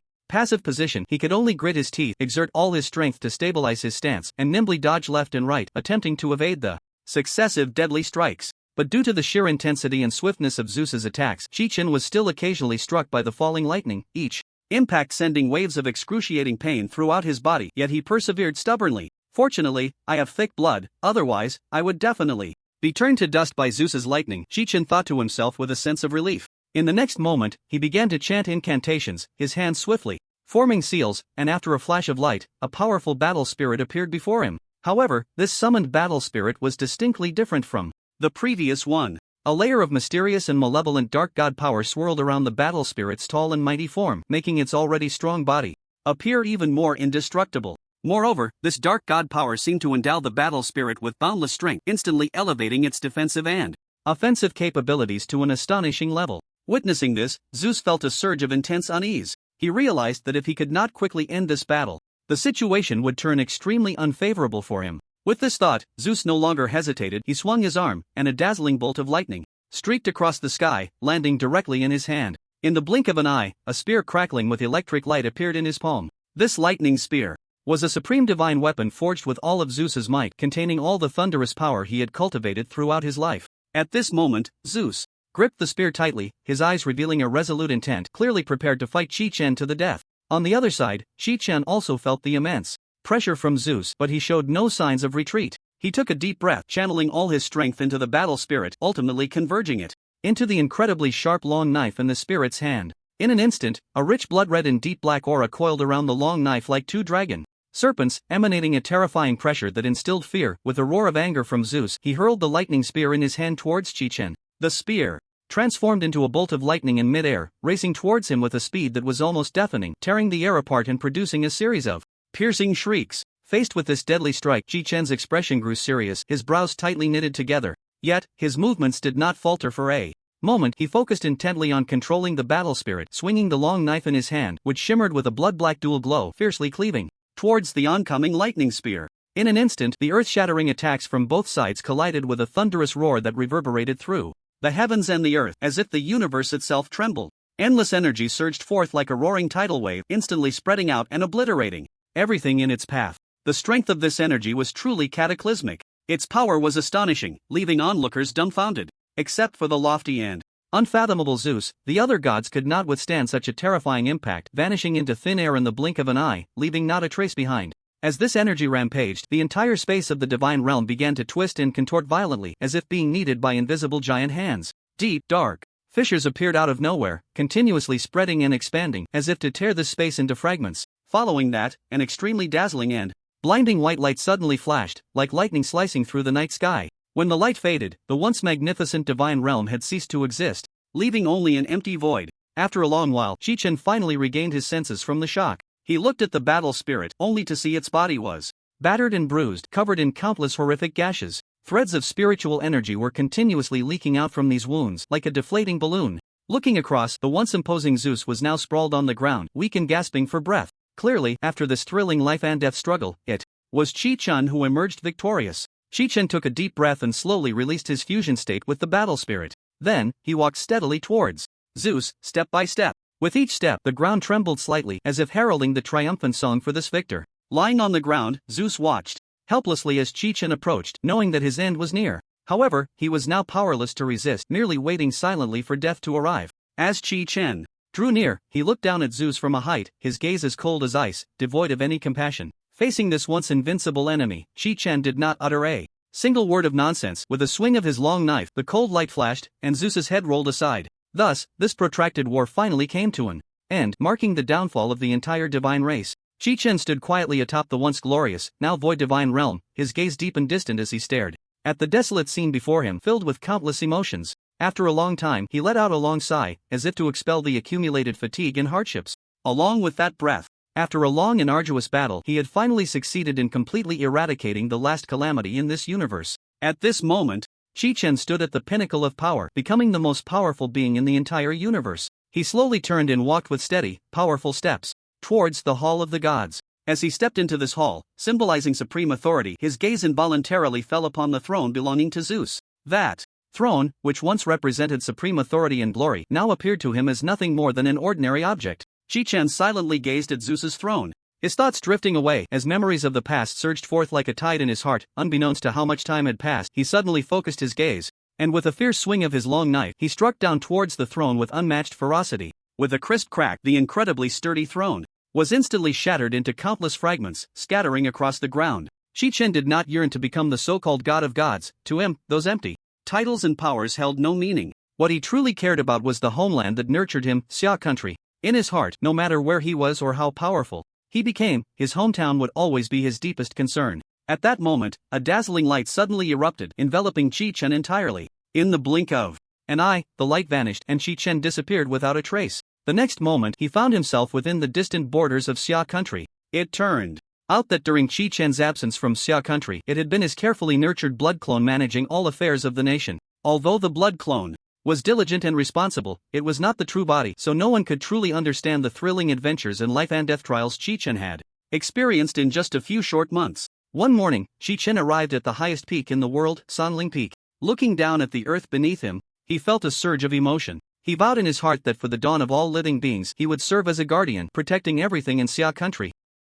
passive position. He could only grit his teeth, exert all his strength to stabilize his stance, and nimbly dodge left and right, attempting to evade the successive deadly strikes. But due to the sheer intensity and swiftness of Zeus's attacks, Chi-Chen was still occasionally struck by the falling lightning, each impact sending waves of excruciating pain throughout his body, yet he persevered stubbornly. Fortunately, I have thick blood, otherwise, I would definitely be turned to dust by Zeus's lightning, Chi-Chen thought to himself with a sense of relief. In the next moment, he began to chant incantations, his hands swiftly forming seals, and after a flash of light, a powerful battle spirit appeared before him. However, this summoned battle spirit was distinctly different from the previous one. A layer of mysterious and malevolent dark god power swirled around the battle spirit's tall and mighty form, making its already strong body appear even more indestructible. Moreover, this dark god power seemed to endow the battle spirit with boundless strength, instantly elevating its defensive and offensive capabilities to an astonishing level. Witnessing this, Zeus felt a surge of intense unease. He realized that if he could not quickly end this battle, the situation would turn extremely unfavorable for him. With this thought, Zeus no longer hesitated. He swung his arm, and a dazzling bolt of lightning streaked across the sky, landing directly in his hand. In the blink of an eye, a spear crackling with electric light appeared in his palm. This lightning spear was a supreme divine weapon forged with all of Zeus's might, containing all the thunderous power he had cultivated throughout his life. At this moment, Zeus gripped the spear tightly, his eyes revealing a resolute intent, clearly prepared to fight Chi-Chen to the death. On the other side, Chi-Chen also felt the immense pressure from Zeus, but he showed no signs of retreat. He took a deep breath, channeling all his strength into the battle spirit, ultimately converging it into the incredibly sharp long knife in the spirit's hand. In an instant, a rich blood-red and deep black aura coiled around the long knife like two dragon serpents, emanating a terrifying pressure that instilled fear. With a roar of anger from Zeus, he hurled the lightning spear in his hand towards Chi-Chen. The spear transformed into a bolt of lightning in mid-air, racing towards him with a speed that was almost deafening, tearing the air apart and producing a series of piercing shrieks. Faced with this deadly strike, Chi-Chen's expression grew serious, his brows tightly knitted together. Yet, his movements did not falter for a moment. He focused intently on controlling the battle spirit, swinging the long knife in his hand, which shimmered with a blood-black dual glow, fiercely cleaving towards the oncoming lightning spear. In an instant, the earth-shattering attacks from both sides collided with a thunderous roar that reverberated through the heavens and the earth, as if the universe itself trembled. Endless energy surged forth like a roaring tidal wave, instantly spreading out and obliterating everything in its path. The strength of this energy was truly cataclysmic. Its power was astonishing, leaving onlookers dumbfounded. Except for the lofty and unfathomable Zeus, the other gods could not withstand such a terrifying impact, vanishing into thin air in the blink of an eye, leaving not a trace behind. As this energy rampaged, the entire space of the divine realm began to twist and contort violently, as if being kneaded by invisible giant hands. Deep, dark fissures appeared out of nowhere, continuously spreading and expanding, as if to tear this space into fragments. Following that, an extremely dazzling and blinding white light suddenly flashed, like lightning slicing through the night sky. When the light faded, the once magnificent divine realm had ceased to exist, leaving only an empty void. After a long while, Chi-Chen finally regained his senses from the shock. He looked at the battle spirit, only to see its body was battered and bruised, covered in countless horrific gashes. Threads of spiritual energy were continuously leaking out from these wounds, like a deflating balloon. Looking across, the once imposing Zeus was now sprawled on the ground, weak and gasping for breath. Clearly, after this thrilling life and death struggle, it was Chi-Chen who emerged victorious. Chi-Chen took a deep breath and slowly released his fusion state with the battle spirit. Then, he walked steadily towards Zeus, step by step. With each step, the ground trembled slightly, as if heralding the triumphant song for this victor. Lying on the ground, Zeus watched helplessly as Chi-Chen approached, knowing that his end was near. However, he was now powerless to resist, merely waiting silently for death to arrive. As Chi-Chen drew near, he looked down at Zeus from a height, his gaze as cold as ice, devoid of any compassion. Facing this once invincible enemy, Chi-Chen did not utter a single word of nonsense. With a swing of his long knife, the cold light flashed, and Zeus's head rolled aside. Thus, this protracted war finally came to an end, marking the downfall of the entire divine race. Chi-Chen stood quietly atop the once glorious, now void divine realm, his gaze deep and distant as he stared at the desolate scene before him, filled with countless emotions. After a long time, he let out a long sigh, as if to expel the accumulated fatigue and hardships. Along with that breath, after a long and arduous battle, he had finally succeeded in completely eradicating the last calamity in this universe. At this moment, Chi-Chen stood at the pinnacle of power, becoming the most powerful being in the entire universe. He slowly turned and walked with steady, powerful steps towards the Hall of the Gods. As he stepped into this hall, symbolizing supreme authority, his gaze involuntarily fell upon the throne belonging to Zeus. That throne, which once represented supreme authority and glory, now appeared to him as nothing more than an ordinary object. Chi-Chen silently gazed at Zeus's throne, his thoughts drifting away as memories of the past surged forth like a tide in his heart. Unbeknownst to how much time had passed, he suddenly focused his gaze, and with a fierce swing of his long knife, he struck down towards the throne with unmatched ferocity. With a crisp crack, the incredibly sturdy throne was instantly shattered into countless fragments, scattering across the ground. Chi-Chen did not yearn to become the so-called god of gods. To him, those empty titles and powers held no meaning. What he truly cared about was the homeland that nurtured him, Xia country. In his heart, no matter where he was or how powerful he became, his hometown would always be his deepest concern. At that moment, a dazzling light suddenly erupted, enveloping Chi-Chen entirely. In the blink of an eye, the light vanished and Chi-Chen disappeared without a trace. The next moment, he found himself within the distant borders of Xia country. It turned out that during Chi-Chen's absence from Xia country, it had been his carefully nurtured blood clone managing all affairs of the nation. Although the blood clone was diligent and responsible, it was not the true body, so no one could truly understand the thrilling adventures and life and death trials Chi-Chen had experienced in just a few short months. One morning, Chi-Chen arrived at the highest peak in the world, Sanling Peak. Looking down at the earth beneath him, he felt a surge of emotion. He vowed in his heart that for the dawn of all living beings he would serve as a guardian, protecting everything in Xia country.